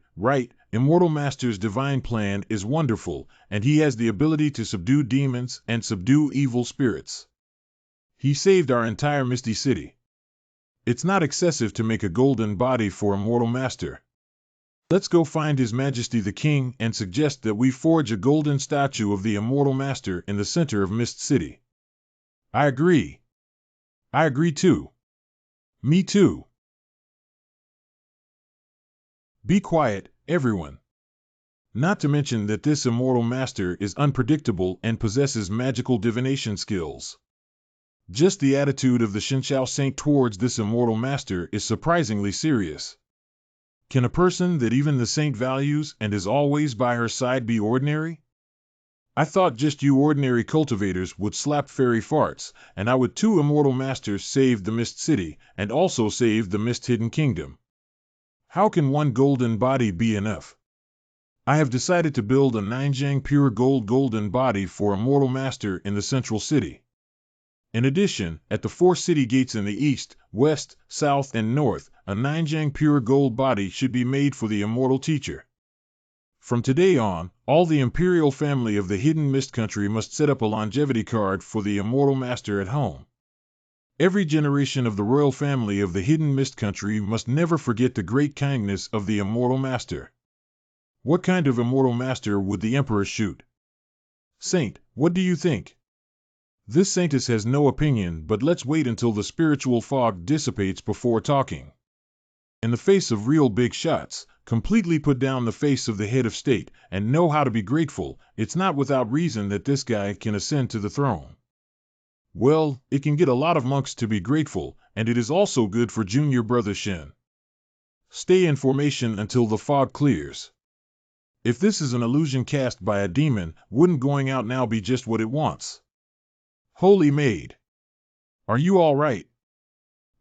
Immortal Master's divine plan is wonderful, and he has the ability to subdue demons and subdue evil spirits. He saved our entire Misty City. It's not excessive to make a golden body for Immortal Master. Let's go find His Majesty the King and suggest that we forge a golden statue of the Immortal Master in the center of Mist City. I agree. I agree too. Me too. Be quiet, everyone. Not to mention that this Immortal Master is unpredictable and possesses magical divination skills. Just the attitude of the Shinshao Saint towards this Immortal Master is surprisingly serious. Can a person that even the saint values and is always by her side be ordinary? I thought just you ordinary cultivators would slap fairy farts, and I would too. Immortal Masters saved the Mist City, and also saved the Mist Hidden Kingdom. How can one golden body be enough? I have decided to build a 9-yang pure gold golden body for Immortal Master in the central city. In addition, at the 4 city gates in the east, west, south, and north, a 9-yang pure gold body should be made for the Immortal Teacher. From today on, all the imperial family of the Hidden Mist Country must set up a longevity card for the Immortal Master at home. Every generation of the royal family of the Hidden Mist Country must never forget the great kindness of the Immortal Master. What kind of Immortal Master would the Emperor shoot? Saint, what do you think? This Saintess has no opinion, but let's wait until the spiritual fog dissipates before talking. In the face of real big shots, completely put down the face of the head of state, and know how to be grateful, it's not without reason that this guy can ascend to the throne. Well, it can get a lot of monks to be grateful, and it is also good for junior brother Shen. Stay in formation until the fog clears. If this is an illusion cast by a demon, wouldn't going out now be just what it wants? Holy Maid! Are you all right?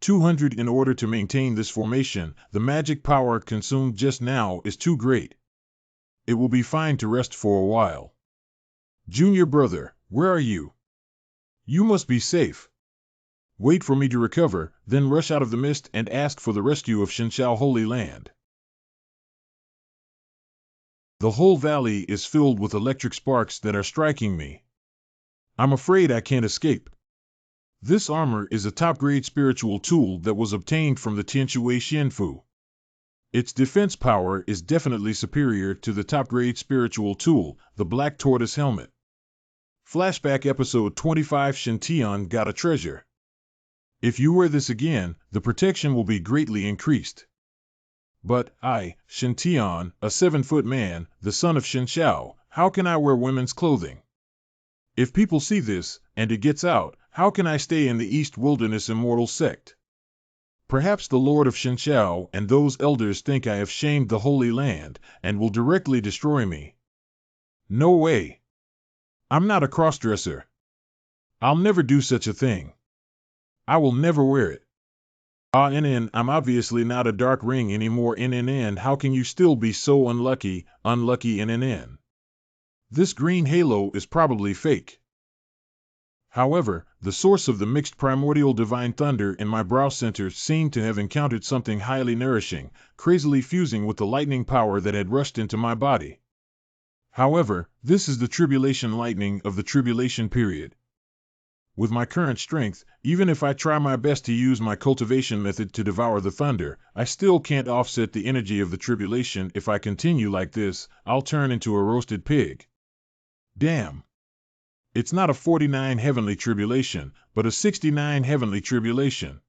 200 in order to maintain this formation, the magic power consumed just now is too great. It will be fine to rest for a while. Junior brother, where are you? You must be safe. Wait for me to recover, then rush out of the mist and ask for the rescue of Shenshao Holy Land. The whole valley is filled with electric sparks that are striking me. I'm afraid I can't escape. This armor is a top-grade spiritual tool that was obtained from the Tianshui Xianfu. Its defense power is definitely superior to the top-grade spiritual tool, the Black Tortoise Helmet. Flashback episode 25 Shen Tian got a treasure. If you wear this again, the protection will be greatly increased. But I, Shen Tian, a 7-foot man, the son of Shen Shao, how can I wear women's clothing? If people see this, and it gets out, how can I stay in the East Wilderness Immortal Sect? Perhaps the Lord of Shenshao and those elders think I have shamed the Holy Land, and will directly destroy me. No way. I'm not a crossdresser. I'll never do such a thing. I will never wear it. I'm obviously not a dark ring anymore. How can you still be so unlucky, NNN? This green halo is probably fake. However, the source of the mixed primordial divine thunder in my brow center seemed to have encountered something highly nourishing, crazily fusing with the lightning power that had rushed into my body. However, this is the tribulation lightning of the tribulation period. With my current strength, even if I try my best to use my cultivation method to devour the thunder, I still can't offset the energy of the tribulation. If I continue like this, I'll turn into a roasted pig. Damn. It's not a 49 heavenly tribulation, but a 69 heavenly tribulation.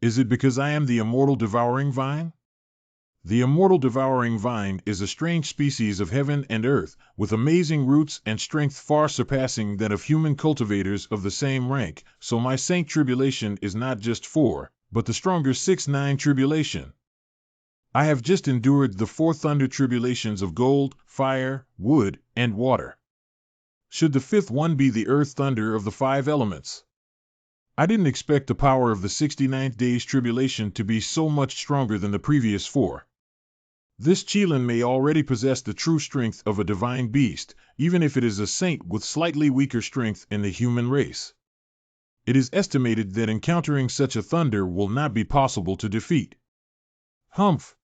Is it because I am the immortal devouring vine? The immortal devouring vine is a strange species of heaven and earth, with amazing roots and strength far surpassing that of human cultivators of the same rank, so my saint tribulation is not just 4, but the stronger 6-9 tribulation. I have just endured the 4 thunder tribulations of gold, fire, wood, and water. Should the 5th one be the earth thunder of the 5 elements? I didn't expect the power of the 69th day's tribulation to be so much stronger than the previous 4. This Qilin may already possess the true strength of a divine beast, even if it is a saint with slightly weaker strength in the human race. It is estimated that encountering such a thunder will not be possible to defeat. Humph!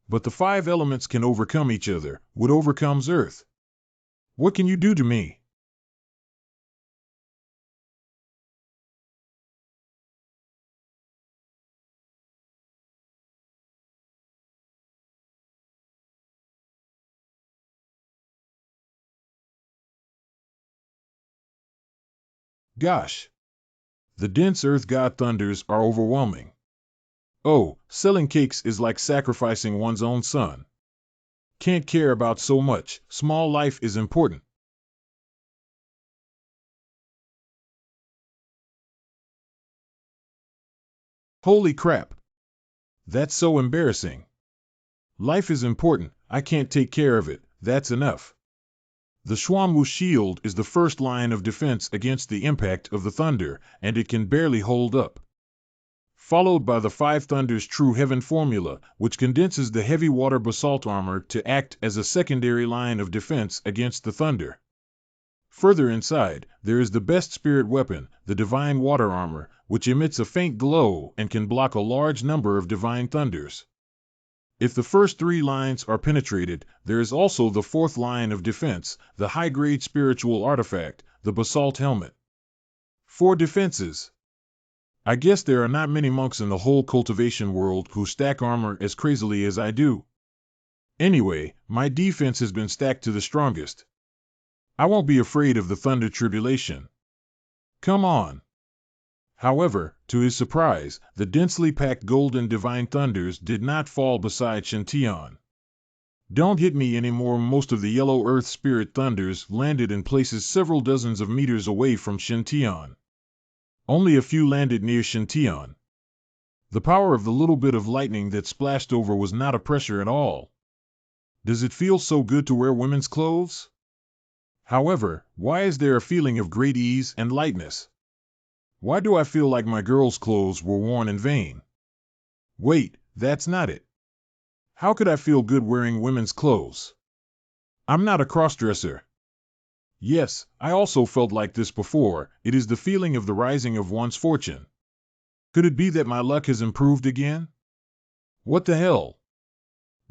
But the 5 elements can overcome each other. Wood overcomes earth. What can you do to me? Gosh! The dense earth god thunders are overwhelming. Oh, selling cakes is like sacrificing one's own son. Can't care about so much. Small life is important. Holy crap! That's so embarrassing. Life is important. I can't take care of it. That's enough. The Xuanwu shield is the first line of defense against the impact of the thunder, and it can barely hold up. Followed by the 5 thunders true heaven formula, which condenses the heavy water basalt armor to act as a secondary line of defense against the thunder. Further inside, there is the best spirit weapon, the divine water armor, which emits a faint glow and can block a large number of divine thunders. If the first three lines are penetrated, there is also the fourth line of defense, the high-grade spiritual artifact, the basalt helmet. 4 defenses. I guess there are not many monks in the whole cultivation world who stack armor as crazily as I do. Anyway, my defense has been stacked to the strongest. I won't be afraid of the thunder tribulation. Come on. However, to his surprise, the densely packed golden divine thunders did not fall beside Shintian. Don't hit me anymore. Most of the yellow earth spirit thunders landed in places several dozens of meters away from Shintian. Only a few landed near Shintian. The power of the little bit of lightning that splashed over was not a pressure at all. Does it feel so good to wear women's clothes? However, why is there a feeling of great ease and lightness? Why do I feel like my girl's clothes were worn in vain? Wait, that's not it. How could I feel good wearing women's clothes? I'm not a crossdresser. Yes, I also felt like this before. It is the feeling of the rising of one's fortune. Could it be that my luck has improved again? What the hell?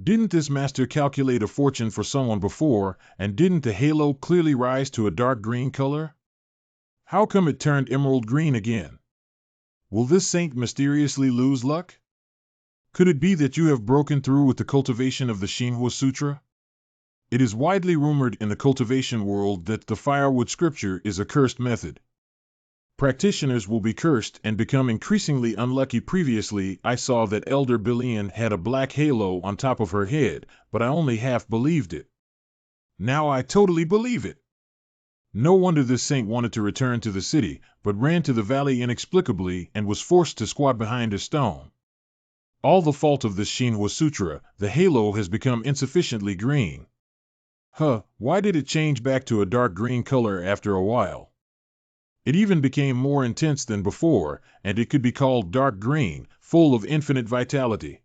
Didn't this master calculate a fortune for someone before, and didn't the halo clearly rise to a dark green color? How come it turned emerald green again? Will this saint mysteriously lose luck? Could it be that you have broken through with the cultivation of the Manhua Sutra? It is widely rumored in the cultivation world that the firewood scripture is a cursed method. Practitioners will be cursed and become increasingly unlucky. Previously, I saw that Elder Billion had a black halo on top of her head, but I only half believed it. Now I totally believe it. No wonder this saint wanted to return to the city, but ran to the valley inexplicably and was forced to squat behind a stone. All the fault of this Manhua Sutra, the halo has become insufficiently green. Why did it change back to a dark green color after a while? It even became more intense than before, and it could be called dark green, full of infinite vitality.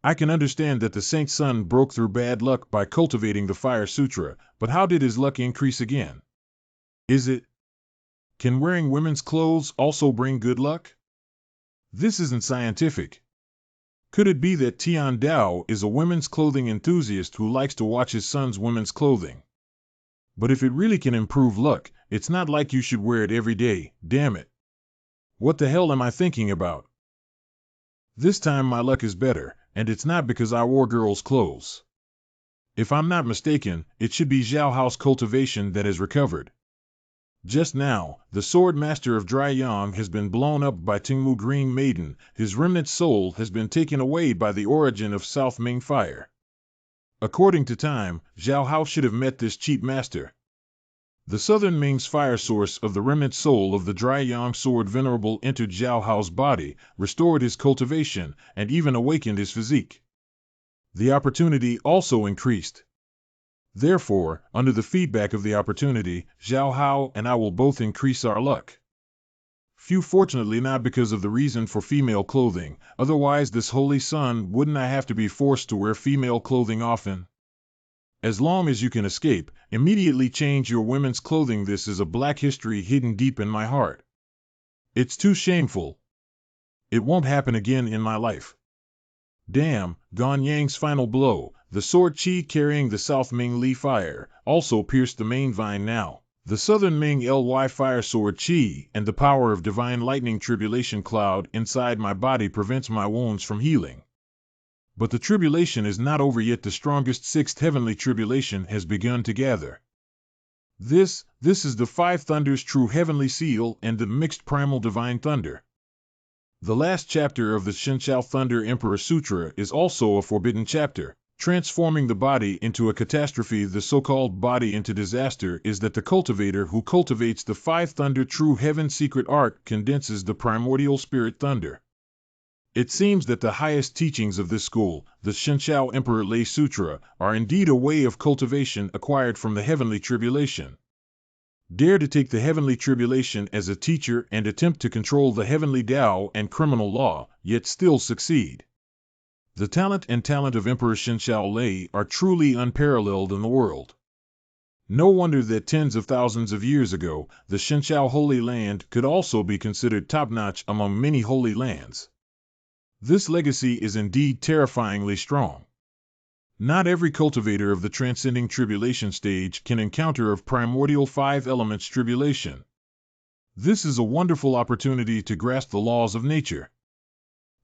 I can understand that the saint's son broke through bad luck by cultivating the Fire Sutra, but how did his luck increase again? Can wearing women's clothes also bring good luck? This isn't scientific. Could it be that Tian Dao is a women's clothing enthusiast who likes to watch his son's women's clothing? But if it really can improve luck, it's not like you should wear it every day, damn it. What the hell am I thinking about? This time my luck is better, and it's not because I wore girls' clothes. If I'm not mistaken, it should be Zhao Hao's cultivation that has recovered. Just now, the sword master of Dry Yang has been blown up by Tingmu Green Maiden. His remnant soul has been taken away by the origin of South Ming Fire. According to time, Zhao Hao should have met this cheap master. The Southern Ming's fire source of the remnant soul of the Dry Yang sword venerable entered Zhao Hao's body, restored his cultivation, and even awakened his physique. The opportunity also increased. Therefore, under the feedback of the opportunity, Zhao Hao and I will both increase our luck. Few fortunately not because of the reason for female clothing, otherwise this holy sun wouldn't I have to be forced to wear female clothing often. As long as you can escape, immediately change your women's clothing. This is a black history hidden deep in my heart. It's too shameful. It won't happen again in my life. Damn, Gong Yang's final blow, the sword Qi carrying the South Ming Li fire, also pierced the main vine now. The Southern Ming Ly fire sword Qi and the power of divine lightning tribulation cloud inside my body prevents my wounds from healing. But the tribulation is not over yet. The strongest sixth heavenly tribulation has begun to gather. This is the 5 thunders true heavenly seal and the mixed primal divine thunder. The last chapter of the Shinshao Thunder Emperor Sutra is also a forbidden chapter. Transforming the body into a catastrophe, the so-called body into disaster, is that the cultivator who cultivates the 5 thunder true heaven secret art condenses the primordial spirit thunder. It seems that the highest teachings of this school, the Shinshao Emperor Lei Sutra, are indeed a way of cultivation acquired from the heavenly tribulation. Dare to take the heavenly tribulation as a teacher and attempt to control the heavenly Tao and criminal law, yet still succeed. The talent of Emperor Shinshao Lei are truly unparalleled in the world. No wonder that tens of thousands of years ago, the Shinshao Holy Land could also be considered top-notch among many holy lands. This legacy is indeed terrifyingly strong. Not every cultivator of the transcending tribulation stage can encounter of primordial 5 elements tribulation. This is a wonderful opportunity to grasp the laws of nature.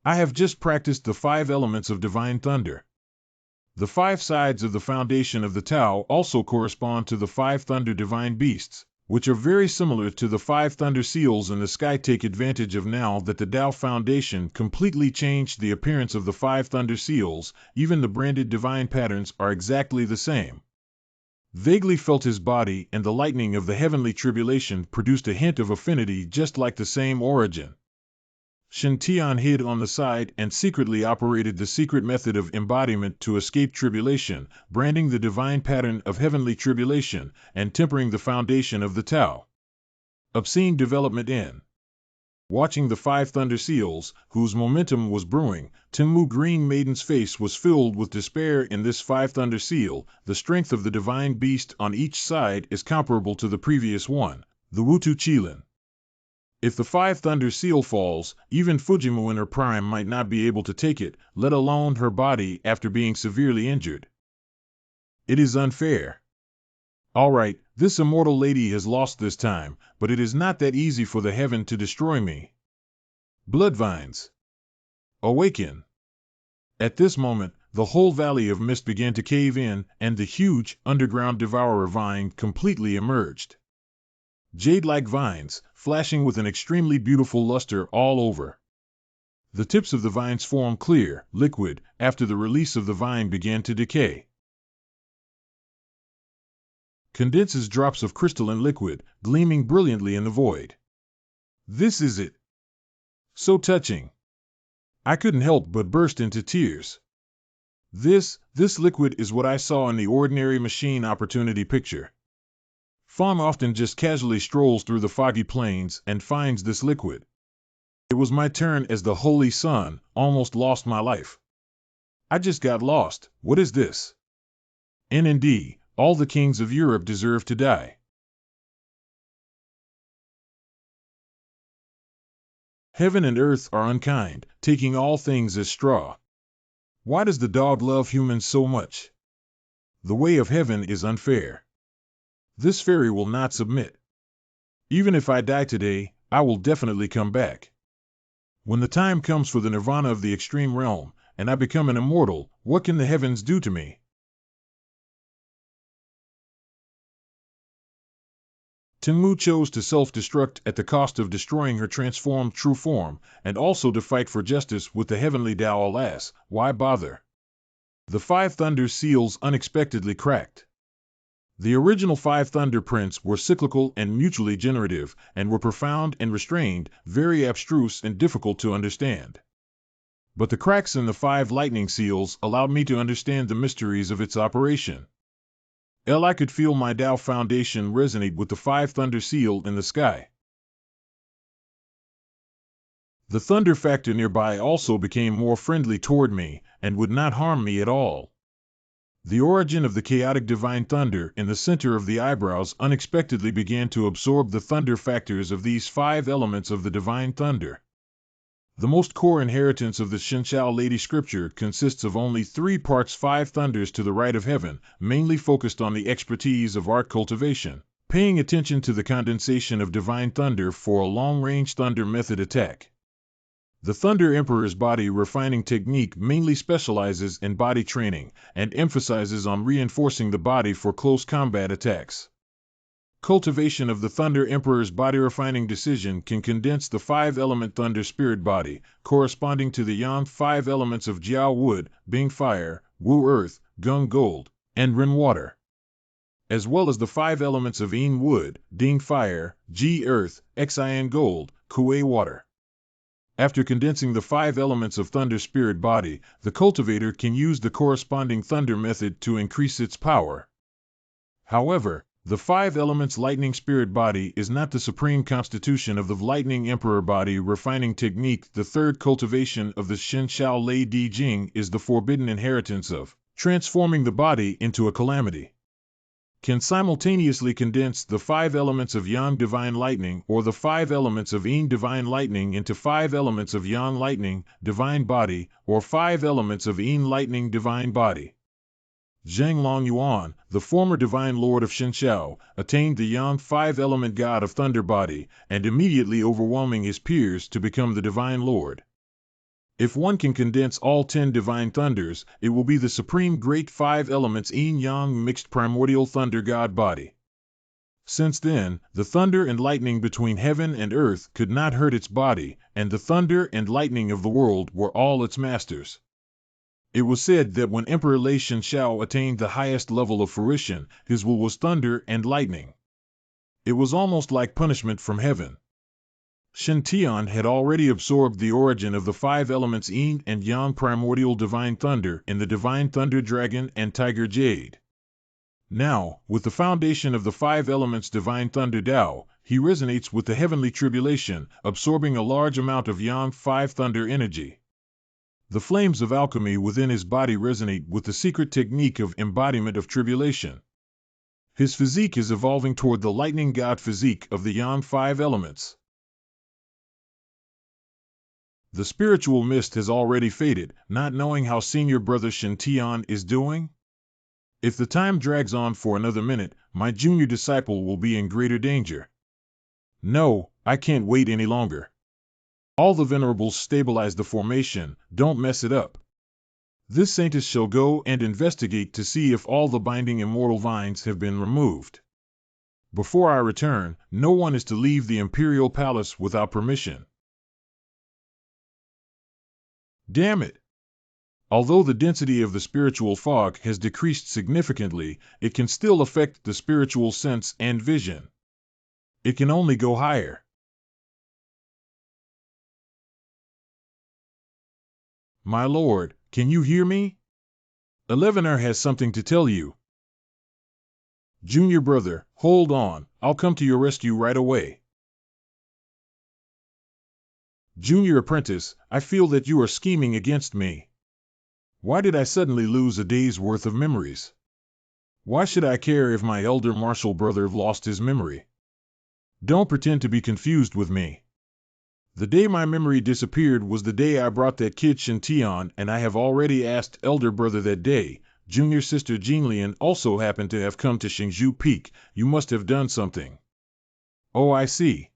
I have just practiced the 5 elements of divine thunder. The 5 sides of the foundation of the Tao also correspond to the 5 thunder divine beasts, which are very similar to the 5 thunder seals in the sky. Take advantage of now that the Tao foundation completely changed the appearance of the 5 thunder seals, even the branded divine patterns are exactly the same. Vaguely felt his body, and the lightning of the heavenly tribulation produced a hint of affinity just like the same origin. Shen Tian hid on the side and secretly operated the secret method of embodiment to escape tribulation, branding the divine pattern of heavenly tribulation and tempering the foundation of the Tao. Obscene development in. Watching the 5 thunder seals, whose momentum was brewing, Tenmu Green Maiden's face was filled with despair. In this 5 thunder seal, the strength of the divine beast on each side is comparable to the previous one, the Wutu Qilin. If the 5 thunder seal falls, even Fujimu in her prime might not be able to take it, let alone her body after being severely injured. It is unfair. All right, this immortal lady has lost this time, but it is not that easy for the heaven to destroy me. Bloodvines, awaken! At this moment, the whole valley of mist began to cave in, and the huge, underground devourer vine completely emerged. Jade-like vines, flashing with an extremely beautiful luster all over. The tips of the vines formed clear, liquid, after the release of the vine began to decay. Condenses drops of crystalline liquid, gleaming brilliantly in the void. This is it. So touching. I couldn't help but burst into tears. This liquid is what I saw in the ordinary machine opportunity picture. Fawn often just casually strolls through the foggy plains and finds this liquid. It was my turn as the Holy Sun, almost lost my life. I just got lost. What is this? NND, all the kings of Europe deserve to die. Heaven and earth are unkind, taking all things as straw. Why does the dog love humans so much? The way of heaven is unfair. This fairy will not submit. Even if I die today, I will definitely come back. When the time comes for the nirvana of the extreme realm, and I become an immortal, what can the heavens do to me? Tenmu chose to self-destruct at the cost of destroying her transformed true form, and also to fight for justice with the heavenly Tao. Alas, why bother? The 5 thunder seals unexpectedly cracked. The original 5 thunder prints were cyclical and mutually generative, and were profound and restrained, very abstruse and difficult to understand. But the cracks in the 5 lightning seals allowed me to understand the mysteries of its operation. I could feel my Tao foundation resonate with the 5 thunder seal in the sky. The thunder factor nearby also became more friendly toward me, and would not harm me at all. The origin of the chaotic divine thunder in the center of the eyebrows unexpectedly began to absorb the thunder factors of these 5 elements of the divine thunder. The most core inheritance of the Shenshao Lady scripture consists of only 3 parts 5 thunders to the right of heaven, mainly focused on the expertise of art cultivation, paying attention to the condensation of divine thunder for a long-range thunder method attack. The Thunder Emperor's body refining technique mainly specializes in body training and emphasizes on reinforcing the body for close combat attacks. Cultivation of the Thunder Emperor's body refining decision can condense the 5-element Thunder Spirit body, corresponding to the Yang 5 elements of Jiao Wood, Bing Fire, Wu Earth, Gung Gold, and Ren Water, as well as the 5 elements of Yin Wood, Ding Fire, Ji Earth, Xian Gold, Kuei Water. After condensing the 5 elements of Thunder Spirit body, the cultivator can use the corresponding thunder method to increase its power. However, the 5 elements Lightning Spirit body is not the supreme constitution of the Lightning Emperor body refining technique. The third cultivation of the Shenshao Lei Di Jing is the forbidden inheritance of transforming the body into a calamity. can simultaneously condense the 5 elements of Yang divine lightning or the 5 elements of Yin divine lightning into 5 elements of Yang lightning divine body or 5 elements of Yin lightning divine body. Zhang Longyuan, the former divine lord of Shenxiao, attained the Yang 5-element god of thunder body and immediately overwhelming his peers to become the divine lord. If one can condense all 10 divine thunders, it will be the supreme great 5 elements yin-yang mixed primordial thunder god body. Since then, the thunder and lightning between heaven and earth could not hurt its body, and the thunder and lightning of the world were all its masters. It was said that when Emperor Lei Shenxiao attained the highest level of fruition, his will was thunder and lightning. It was almost like punishment from heaven. Shen Tian had already absorbed the origin of the 5 elements Yin and Yang primordial divine thunder in the divine thunder dragon and tiger jade. Now, with the foundation of the 5 elements divine thunder Tao, he resonates with the heavenly tribulation, absorbing a large amount of Yang 5 thunder energy. The flames of alchemy within his body resonate with the secret technique of embodiment of tribulation. His physique is evolving toward the lightning god physique of the Yang 5 elements. The spiritual mist has already faded, not knowing how senior brother Shen Tian is doing. If the time drags on for another minute, my junior disciple will be in greater danger. No, I can't wait any longer. All the venerables stabilize the formation, don't mess it up. This saintess shall go and investigate to see if all the binding immortal vines have been removed. Before I return, no one is to leave the imperial palace without permission. Damn it! Although the density of the spiritual fog has decreased significantly, it can still affect the spiritual sense and vision. It can only go higher. My lord, can you hear me? Elevener has something to tell you. Junior brother, hold on, I'll come to your rescue right away. Junior apprentice, I feel that you are scheming against me. Why did I suddenly lose a day's worth of memories? Why should I care if my elder martial brother lost his memory? Don't pretend to be confused with me. The day my memory disappeared was the day I brought that kid Shen Tian, and I have already asked elder brother that day. Junior sister Jinglian also happened to have come to Shingzhou Peak. You must have done something. Oh, I see.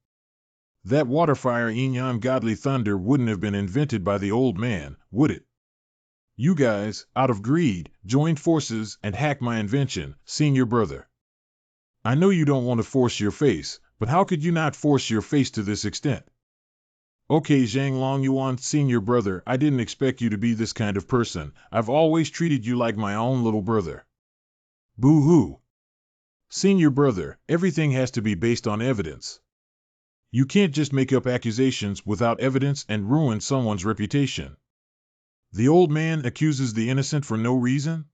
That waterfire yin-yang godly thunder wouldn't have been invented by the old man, would it? You guys, out of greed, joined forces and hacked my invention, senior brother. I know you don't want to force your face, but how could you not force your face to this extent? Okay, Zhang Longyuan, senior brother, I didn't expect you to be this kind of person. I've always treated you like my own little brother. Boo-hoo. Senior brother, everything has to be based on evidence. You can't just make up accusations without evidence and ruin someone's reputation. The old man accuses the innocent for no reason?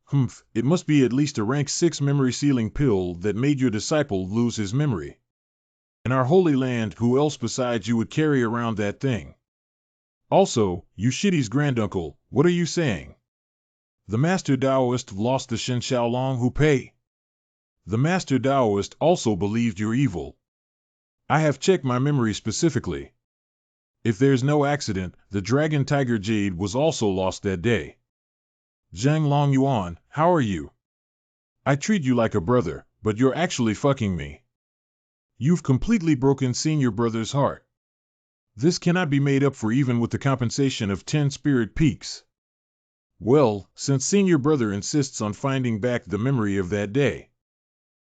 Humph, it must be at least a rank 6 memory-sealing pill that made your disciple lose his memory. In our holy land, who else besides you would carry around that thing? Also, you shitty's granduncle, what are you saying? The Master Taoist lost the Shen Xiaolong Hu Pei. The Master Taoist also believed you're evil. I have checked my memory specifically. If there's no accident, the Dragon Tiger Jade was also lost that day. Zhang Longyuan, how are you? I treat you like a brother, but you're actually fucking me. You've completely broken senior brother's heart. This cannot be made up for even with the compensation of 10 spirit peaks. Well, since senior brother insists on finding back the memory of that day,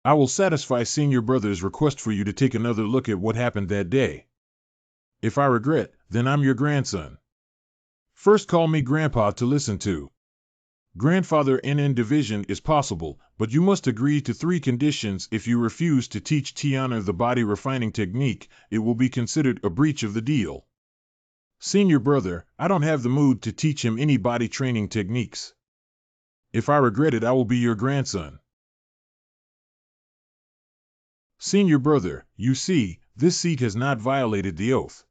I will satisfy senior brother's request for you to take another look at what happened that day. If I regret, then I'm your grandson. First call me grandpa to listen to. Grandfather NN division is possible, but you must agree to 3 conditions. If you refuse to teach Tiana the body refining technique, it will be considered a breach of the deal. Senior brother, I don't have the mood to teach him any body training techniques. If I regret it, I will be your grandson. Senior brother, you see, this seat has not violated the oath.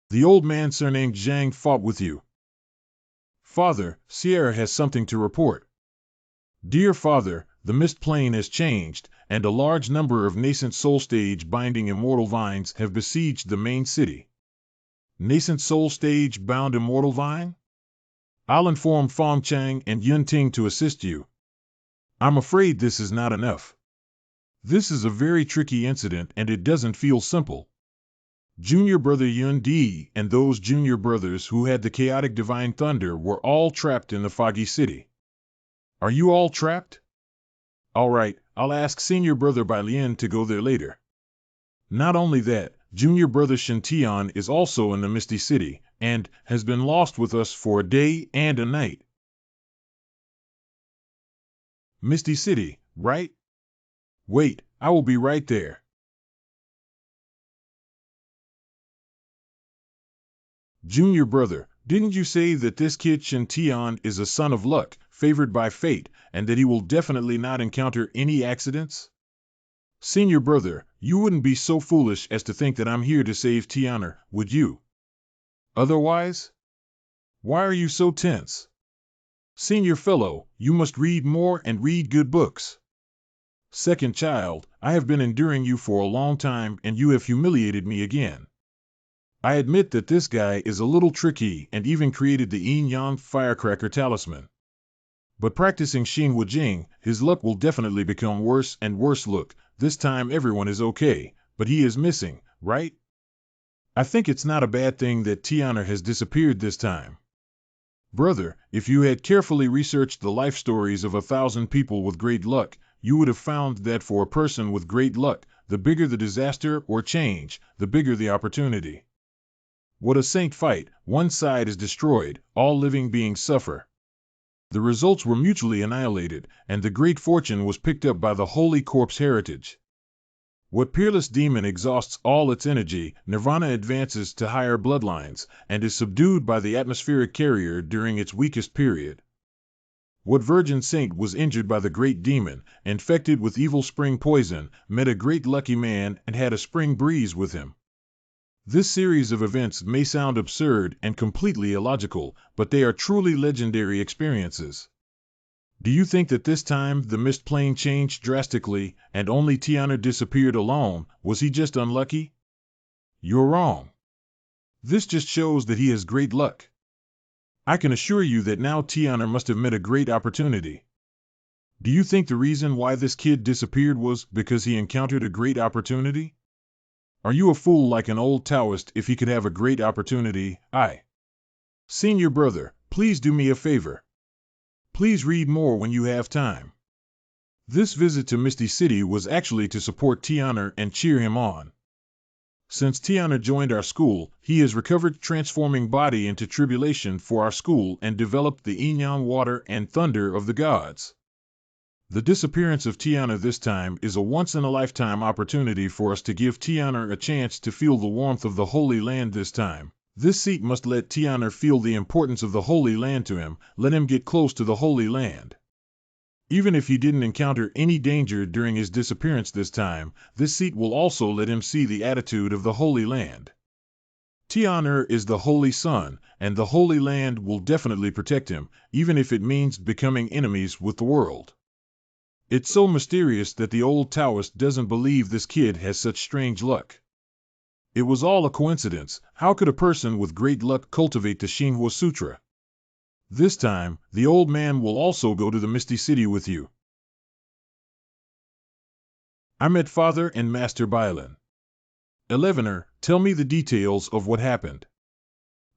The old man surnamed Zhang fought with you. Father, Sierra has something to report. Dear father, the mist plane has changed, and a large number of nascent soul stage binding immortal vines have besieged the main city. Nascent soul stage bound immortal vine? I'll inform Fong Chang and Yun Ting to assist you. I'm afraid this is not enough. This is a very tricky incident and it doesn't feel simple. Junior brother Yun Di and those junior brothers who had the chaotic divine thunder were all trapped in the foggy city. Are you all trapped? All right, I'll ask senior brother Bai Lian to go there later. Not only that, junior brother Shen Tian is also in the Misty City, and has been lost with us for a day and a night. Misty City, right? Wait, I will be right there. Junior brother, didn't you say that this kid Shen Tian is a son of luck, favored by fate, and that he will definitely not encounter any accidents? Senior brother, you wouldn't be so foolish as to think that I'm here to save Tianer, would you? Otherwise? Why are you so tense? Senior fellow, you must read more and read good books. Second child, I have been enduring you for a long time and you have humiliated me again. I admit that this guy is a little tricky and even created the yin-yang firecracker talisman. But practicing Xin Wujing, his luck will definitely become worse and worse. Look, this time everyone is okay, but he is missing, right? I think it's not a bad thing that Tianer has disappeared this time. Brother, if you had carefully researched the life stories of 1,000 people with great luck, you would have found that for a person with great luck, the bigger the disaster or change, the bigger the opportunity. What a saint fight, one side is destroyed, all living beings suffer. The results were mutually annihilated, and the great fortune was picked up by the holy corpse heritage. What peerless demon exhausts all its energy, nirvana advances to higher bloodlines, and is subdued by the atmospheric carrier during its weakest period. What virgin saint was injured by the great demon, infected with evil spring poison, met a great lucky man and had a spring breeze with him? This series of events may sound absurd and completely illogical, but they are truly legendary experiences. Do you think that this time the mist plane changed drastically and only Tianer disappeared alone? Was he just unlucky? You're wrong. This just shows that he has great luck. I can assure you that now Tianer must have met a great opportunity. Do you think the reason why this kid disappeared was because he encountered a great opportunity? Are you a fool like an old Taoist if he could have a great opportunity? Senior brother, please do me a favor. Please read more when you have time. This visit to Misty City was actually to support Tianer and cheer him on. Since Tianer joined our school, he has recovered transforming body into tribulation for our school and developed the yin-yang water and thunder of the gods. The disappearance of Tianer this time is a once-in-a-lifetime opportunity for us to give Tianer a chance to feel the warmth of the Holy Land this time. This seat must let Tianer feel the importance of the Holy Land to him, let him get close to the Holy Land. Even if he didn't encounter any danger during his disappearance this time, this seat will also let him see the attitude of the Holy Land. Tianer is the Holy Son, and the Holy Land will definitely protect him, even if it means becoming enemies with the world. It's so mysterious that the old Taoist doesn't believe this kid has such strange luck. It was all a coincidence. How could a person with great luck cultivate the Xinhua Sutra? This time, the old man will also go to the Misty City with you. I met Father and Master Bailan. 11er, tell me the details of what happened.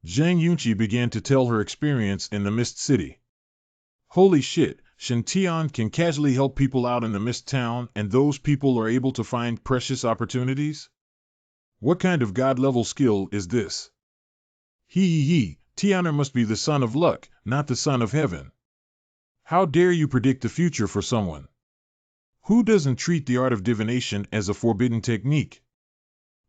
Zhang Yunqi began to tell her experience in the Mist City. Holy shit, Shen Tian can casually help people out in the Mist Town and those people are able to find precious opportunities? What kind of god-level skill is this? Tianer must be the son of luck, not the son of heaven. How dare you predict the future for someone? Who doesn't treat the art of divination as a forbidden technique?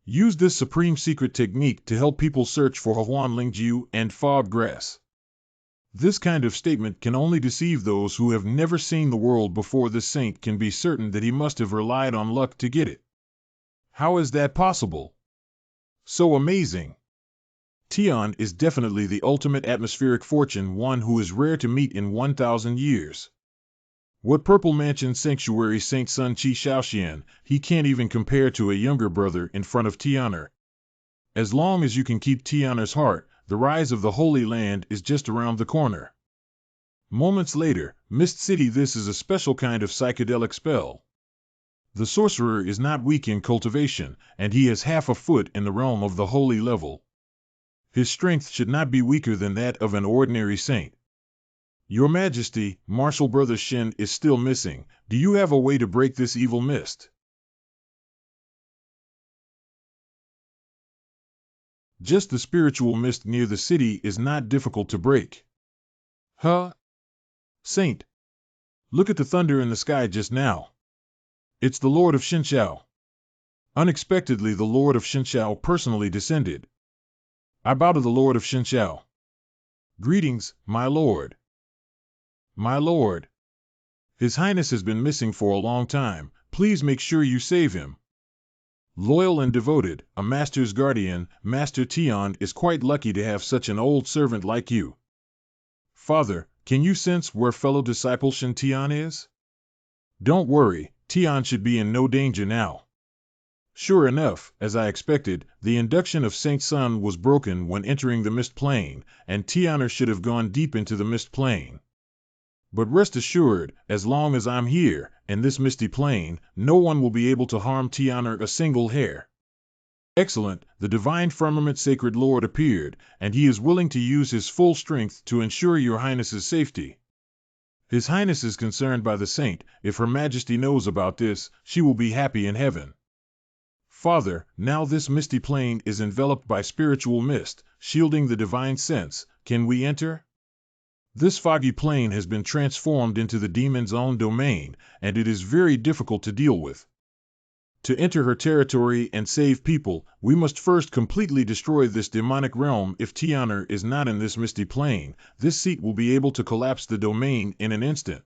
Use this supreme secret technique to help people search for Huan Lingjiu and fog grass. This kind of statement can only deceive those who have never seen the world before. The saint can be certain that he must have relied on luck to get it. How is that possible? So amazing. Tian is definitely the ultimate atmospheric fortune, one who is rare to meet in 1,000 years. What Purple Mansion Sanctuary Saint Sun Chi Shaoxian, he can't even compare to a younger brother in front of Tian'er. As long as you can keep Tian'er's heart, the rise of the Holy Land is just around the corner. Moments later, Mist City. This is a special kind of psychedelic spell. The sorcerer is not weak in cultivation, and he has half a foot in the realm of the holy level. His strength should not be weaker than that of an ordinary saint. Your Majesty, Martial Brother Shin is still missing. Do you have a way to break this evil mist? Just the spiritual mist near the city is not difficult to break. Huh? Saint, look at the thunder in the sky just now. It's the Lord of Shinshao. Unexpectedly, the Lord of Shinshao personally descended. I bow to the Lord of Shinshao. Greetings, my lord. My lord. His Highness has been missing for a long time. Please make sure you save him. Loyal and devoted, a master's guardian, Master Tian is quite lucky to have such an old servant like you. Father, can you sense where fellow disciple Shin Tian is? Don't worry, Tian should be in no danger now. Sure enough, as I expected, the induction of Saint Sun was broken when entering the mist plane, and Tian'er should have gone deep into the mist plane. But rest assured, as long as I'm here, in this misty plane, no one will be able to harm Tian'er a single hair. Excellent, the divine firmament sacred lord appeared, and he is willing to use his full strength to ensure your highness's safety. His Highness is concerned by the saint. If Her Majesty knows about this, she will be happy in heaven. Father, now this misty plane is enveloped by spiritual mist, shielding the divine sense. Can we enter? This foggy plane has been transformed into the demon's own domain, and it is very difficult to deal with. To enter her territory and save people, we must first completely destroy this demonic realm. If Tian'er is not in this misty plane, this seat will be able to collapse the domain in an instant.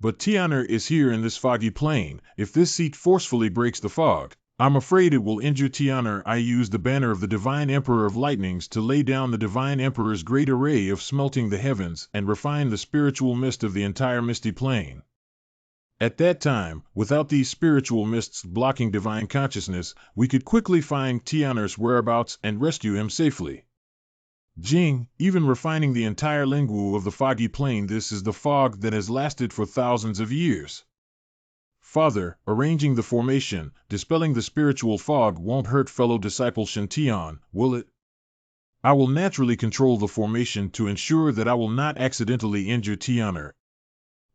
But Tian'er is here in this foggy plane. If this seat forcefully breaks the fog, I'm afraid it will injure Tian'er. I use the banner of the Divine Emperor of Lightnings to lay down the Divine Emperor's great array of smelting the heavens and refine the spiritual mist of the entire misty plane. At that time, without these spiritual mists blocking divine consciousness, we could quickly find Tian'er's whereabouts and rescue him safely. Jing, even refining the entire lingu of the foggy plane. This is the fog that has lasted for thousands of years. Father, arranging the formation, dispelling the spiritual fog won't hurt fellow disciple Shin Tian, will it? I will naturally control the formation to ensure that I will not accidentally injure Tian'er.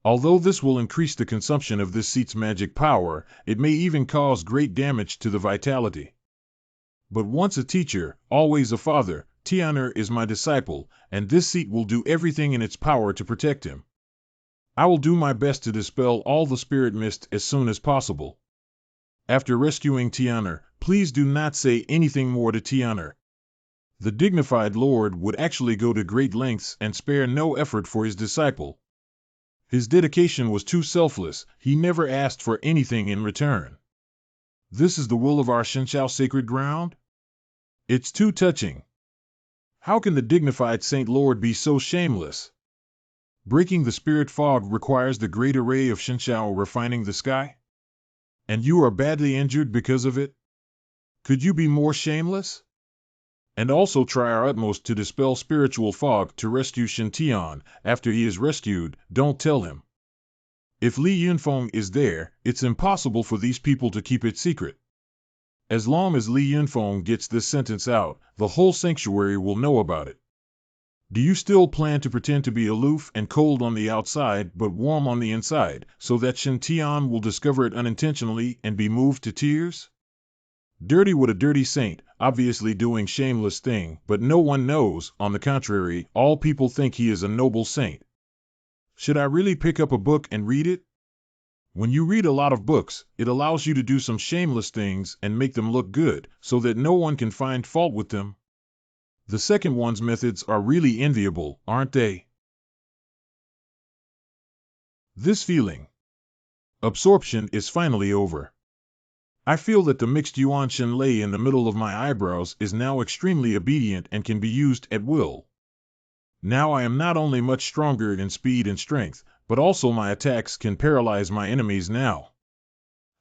Although this will increase the consumption of this seat's magic power, it may even cause great damage to the vitality. But once a teacher, always a father, Tian'er is my disciple, and this seat will do everything in its power to protect him. I will do my best to dispel all the spirit mist as soon as possible. After rescuing Tian'er, please do not say anything more to Tian'er. The dignified lord would actually go to great lengths and spare no effort for his disciple. His dedication was too selfless. He never asked for anything in return. This is the will of our Shinshao sacred ground? It's too touching. How can the dignified Saint Lord be so shameless? Breaking the spirit fog requires the great array of Shinshao refining the sky? And you are badly injured because of it? Could you be more shameless? And also try our utmost to dispel spiritual fog to rescue Shin Tian. After he is rescued, don't tell him. If Li Yunfeng is there, it's impossible for these people to keep it secret. As long as Li Yunfeng gets this sentence out, the whole sanctuary will know about it. Do you still plan to pretend to be aloof and cold on the outside but warm on the inside, so that Shin Tian will discover it unintentionally and be moved to tears? Dirty what a dirty saint, obviously doing shameless thing, but no one knows. On the contrary, all people think he is a noble saint. Should I really pick up a book and read it? When you read a lot of books, it allows you to do some shameless things and make them look good, so that no one can find fault with them. The second one's methods are really enviable, aren't they? This feeling. Absorption is finally over. I feel that the mixed yuan shin lei in the middle of my eyebrows is now extremely obedient and can be used at will. Now I am not only much stronger in speed and strength, but also my attacks can paralyze my enemies now.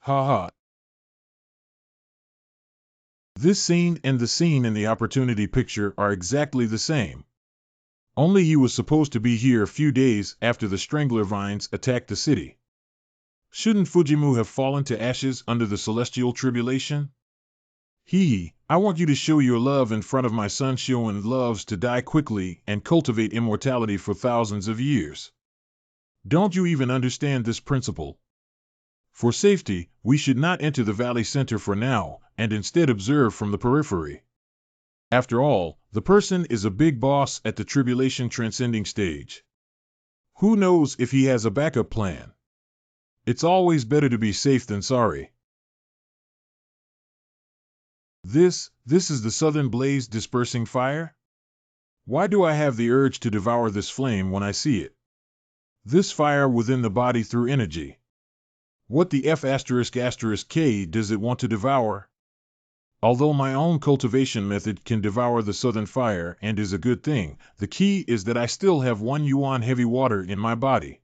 Ha ha. This scene and the scene in the opportunity picture are exactly the same. Only he was supposed to be here a few days after the strangler vines attacked the city. Shouldn't Fujimu have fallen to ashes under the celestial tribulation? I want you to show your love in front of my son Shioen loves to die quickly and cultivate immortality for thousands of years. Don't you even understand this principle? For safety, we should not enter the valley center for now, and instead observe from the periphery. After all, the person is a big boss at the tribulation transcending stage. Who knows if he has a backup plan? It's always better to be safe than sorry. This is the southern blaze dispersing fire? Why do I have the urge to devour this flame when I see it? This fire within the body through energy. What the F***K does it want to devour? Although my own cultivation method can devour the southern fire and is a good thing, the key is that I still have 1 yuan heavy water in my body.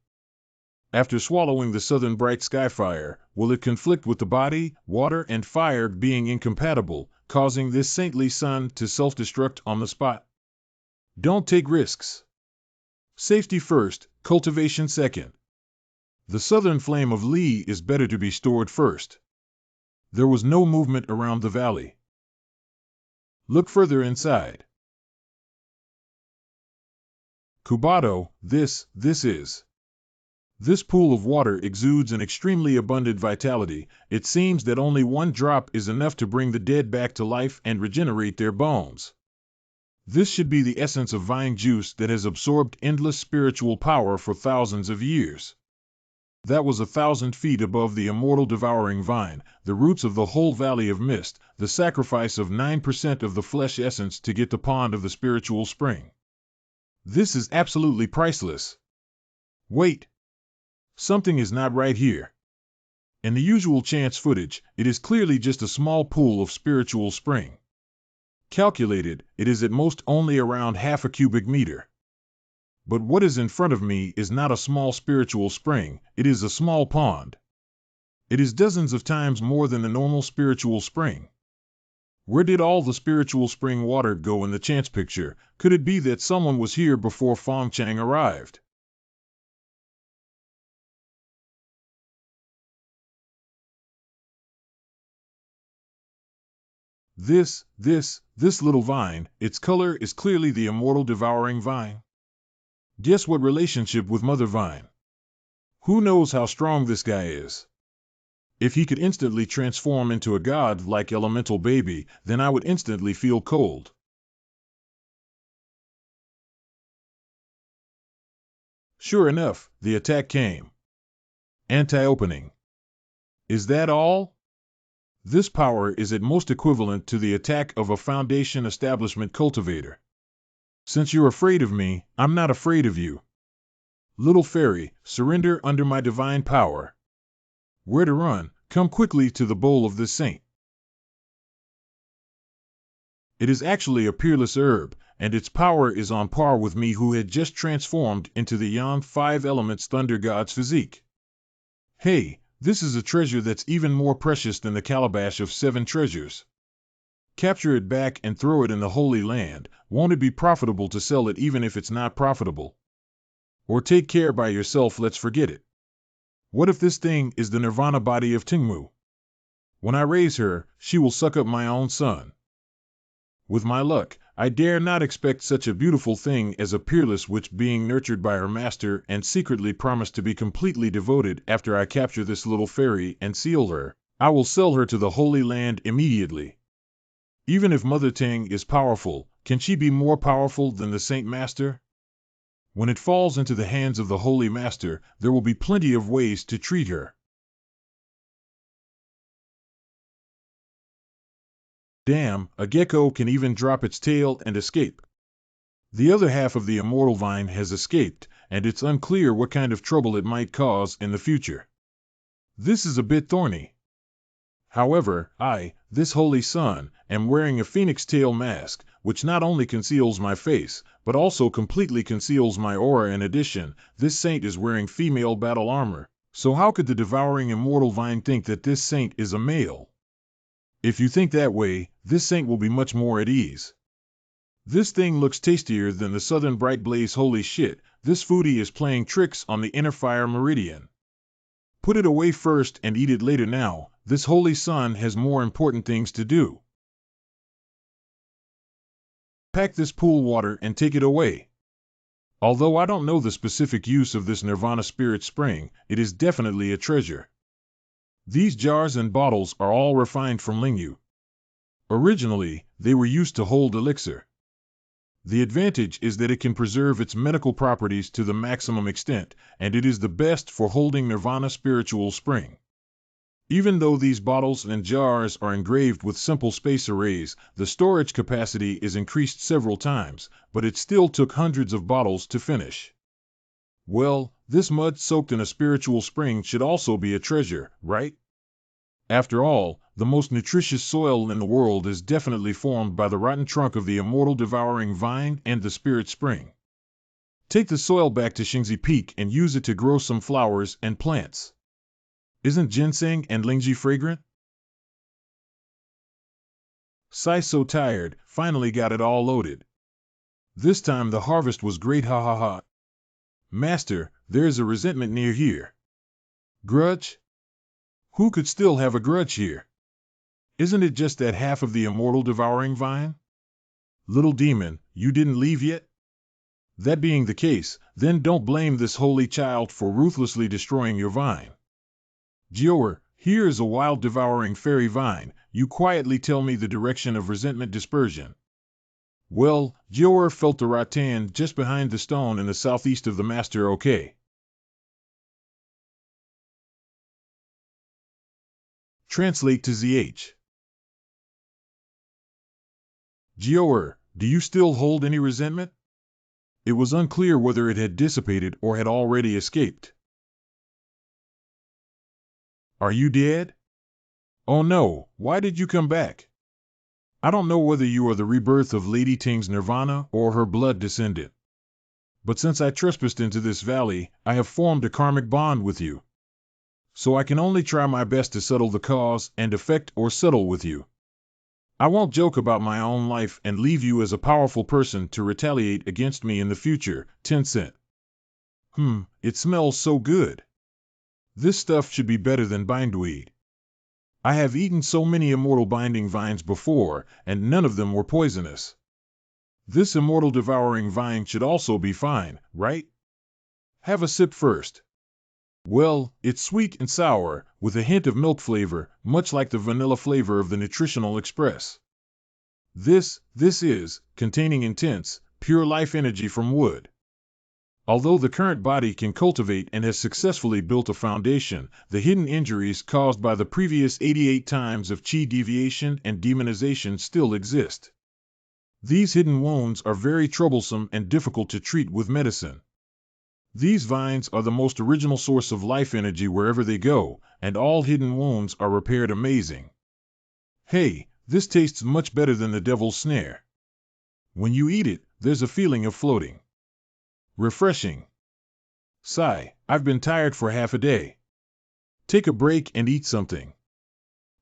After swallowing the southern bright sky fire, will it conflict with the body, water and fire being incompatible, causing this saintly sun to self-destruct on the spot? Don't take risks. Safety first, cultivation second. The southern flame of Li is better to be stored first. There was no movement around the valley. Look further inside. Kubato, this is. This pool of water exudes an extremely abundant vitality. It seems that only 1 drop is enough to bring the dead back to life and regenerate their bones. This should be the essence of vine juice that has absorbed endless spiritual power for thousands of years. That was 1,000 feet above the immortal devouring vine, the roots of the whole valley of mist, the sacrifice of 9% of the flesh essence to get the pond of the spiritual spring. This is absolutely priceless. Wait. Something is not right here. In the usual chance footage, it is clearly just a small pool of spiritual spring. Calculated, it is at most only around half a cubic meter. But what is in front of me is not a small spiritual spring, it is a small pond. It is dozens of times more than the normal spiritual spring. Where did all the spiritual spring water go in the chance picture? Could it be that someone was here before Fong Chang arrived? This little vine, its color is clearly the immortal devouring vine. Guess what relationship with Mother Vine? Who knows how strong this guy is? If he could instantly transform into a god-like elemental baby, then I would instantly feel cold. Sure enough, the attack came. Anti-opening. Is that all? This power is at most equivalent to the attack of a Foundation establishment cultivator. Since you're afraid of me, I'm not afraid of you. Little fairy, surrender under my divine power. Where to run? Come quickly to the bowl of this saint. It is actually a peerless herb, and its power is on par with me who had just transformed into the Yang 5 Elements Thunder God's physique. Hey, this is a treasure that's even more precious than the calabash of 7 treasures. Capture it back and throw it in the Holy Land. Won't it be profitable to sell it even if it's not profitable? Or take care by yourself, let's forget it. What if this thing is the nirvana body of Tingmu? When I raise her, she will suck up my own son. With my luck, I dare not expect such a beautiful thing as a peerless witch being nurtured by her master and secretly promised to be completely devoted after I capture this little fairy and seal her. I will sell her to the Holy Land immediately. Even if Mother Ting is powerful, can she be more powerful than the Saint Master? When it falls into the hands of the Holy Master, there will be plenty of ways to treat her. Damn, a gecko can even drop its tail and escape. The other half of the immortal vine has escaped, and it's unclear what kind of trouble it might cause in the future. This is a bit thorny. However, I, this holy son, am wearing a phoenix tail mask, which not only conceals my face, but also completely conceals my aura. In addition, this saint is wearing female battle armor. So how could the devouring immortal vine think that this saint is a male? If you think that way, this saint will be much more at ease. This thing looks tastier than the southern bright blaze. Holy shit, this foodie is playing tricks on the inner fire meridian. Put it away first and eat it later. Now, this holy sun has more important things to do. Pack this pool water and take it away. Although I don't know the specific use of this Nirvana spirit spring, it is definitely a treasure. These jars and bottles are all refined from Lingyu. Originally, they were used to hold elixir. The advantage is that it can preserve its medical properties to the maximum extent, and it is the best for holding Nirvana spiritual spring. Even though these bottles and jars are engraved with simple space arrays, the storage capacity is increased several times, but it still took hundreds of bottles to finish. Well, this mud soaked in a spiritual spring should also be a treasure, right? After all, the most nutritious soil in the world is definitely formed by the rotten trunk of the immortal devouring vine and the spirit spring. Take the soil back to Xingzi Peak and use it to grow some flowers and plants. Isn't ginseng and lingji fragrant? Sai, so tired, finally got it all loaded. This time the harvest was great. Ha ha ha. Master, there is a resentment near here. Grudge? Who could still have a grudge here? Isn't it just that half of the immortal devouring vine? Little demon, you didn't leave yet? That being the case, then don't blame this holy child for ruthlessly destroying your vine. Jioer, here is a wild devouring fairy vine. You quietly tell me the direction of resentment dispersion. Well, Jioer felt the rattan just behind the stone in the southeast of the master. Okay. Translate to ZH. Jioer, do you still hold any resentment? It was unclear whether it had dissipated or had already escaped. Are you dead? Oh no, why did you come back? I don't know whether you are the rebirth of Lady Ting's Nirvana or her blood descendant. But since I trespassed into this valley, I have formed a karmic bond with you. So I can only try my best to settle the cause and effect or settle with you. I won't joke about my own life and leave you as a powerful person to retaliate against me in the future. Tencent. It smells so good. This stuff should be better than bindweed. I have eaten so many immortal binding vines before, and none of them were poisonous. This immortal devouring vine should also be fine, right? Have a sip first. Well, it's sweet and sour, with a hint of milk flavor, much like the vanilla flavor of the Nutritional Express. This is, containing intense, pure life energy from wood. Although the current body can cultivate and has successfully built a foundation, the hidden injuries caused by the previous 88 times of chi deviation and demonization still exist. These hidden wounds are very troublesome and difficult to treat with medicine. These vines are the most original source of life energy wherever they go, and all hidden wounds are repaired amazing. Hey, this tastes much better than the devil's snare. When you eat it, there's a feeling of floating. Refreshing. Sigh, I've been tired for half a day. Take a break and eat something.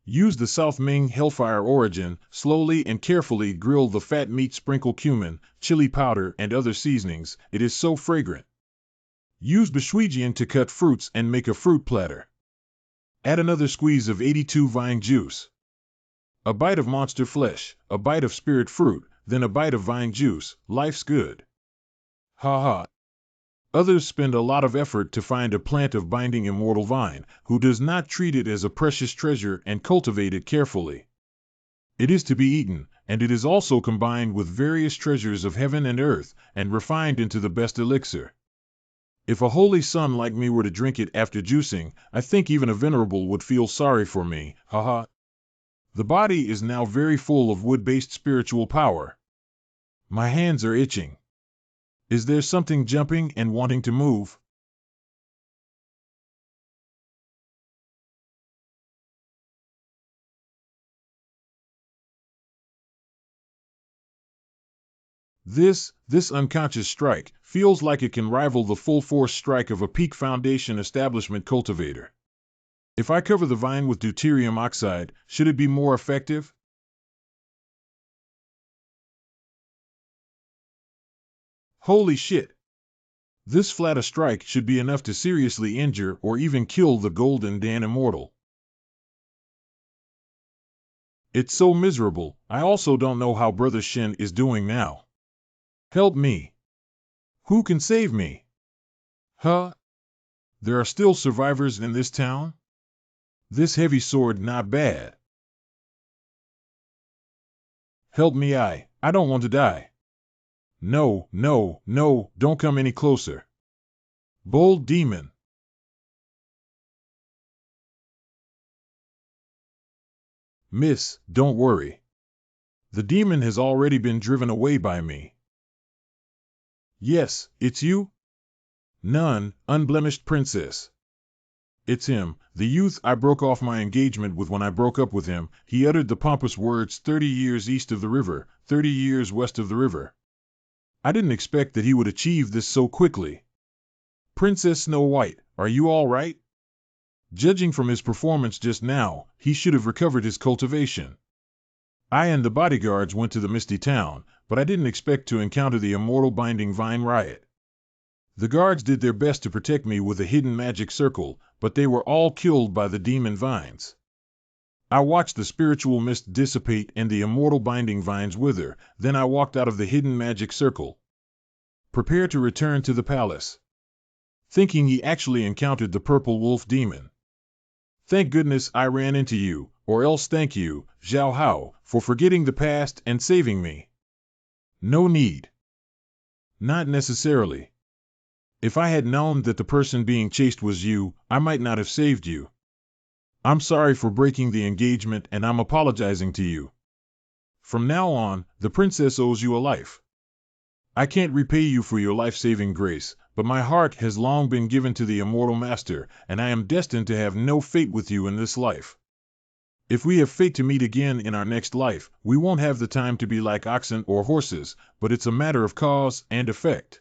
Use the South Ming Hellfire Origin, slowly and carefully grill the fat meat, sprinkle cumin, chili powder, and other seasonings. It is so fragrant. Use Beschwijian to cut fruits and make a fruit platter. Add another squeeze of 82 vine juice. A bite of monster flesh, a bite of spirit fruit, then a bite of vine juice. Life's good. Ha ha. Others spend a lot of effort to find a plant of binding immortal vine, who does not treat it as a precious treasure and cultivate it carefully. It is to be eaten, and it is also combined with various treasures of heaven and earth, and refined into the best elixir. If a holy son like me were to drink it after juicing, I think even a venerable would feel sorry for me. Haha. The body is now very full of wood-based spiritual power. My hands are itching. Is there something jumping and wanting to move? This unconscious strike feels like it can rival the full force strike of a peak foundation establishment cultivator. If I cover the vine with deuterium oxide, should it be more effective? Holy shit! This flatter strike should be enough to seriously injure or even kill the Golden Dan Immortal. It's so miserable. I also don't know how Brother Shin is doing now. Help me. Who can save me? Huh? There are still survivors in this town? This heavy sword not bad. Help me, I don't want to die. No, no, no, don't come any closer. Bold demon. Miss, don't worry. The demon has already been driven away by me. Yes, it's you? None, unblemished princess. It's him, the youth I broke off my engagement with when I broke up with him. He uttered the pompous words 30 years east of the river, 30 years west of the river. I didn't expect that he would achieve this so quickly. Princess Snow White, are you all right? Judging from his performance just now, he should have recovered his cultivation. I and the bodyguards went to the Misty Town, but I didn't expect to encounter the immortal binding vine riot. The guards did their best to protect me with a hidden magic circle, but they were all killed by the demon vines. I watched the spiritual mist dissipate and the immortal binding vines wither, then I walked out of the hidden magic circle. Prepare to return to the palace. Thinking he actually encountered the purple wolf demon. Thank goodness I ran into you, or else thank you, Zhao Hao, for forgetting the past and saving me. No need. Not necessarily. If I had known that the person being chased was you, I might not have saved you. I'm sorry for breaking the engagement and I'm apologizing to you. From now on, the princess owes you a life. I can't repay you for your life-saving grace, but my heart has long been given to the immortal master, and I am destined to have no fate with you in this life. If we have fate to meet again in our next life, we won't have the time to be like oxen or horses, but it's a matter of cause and effect.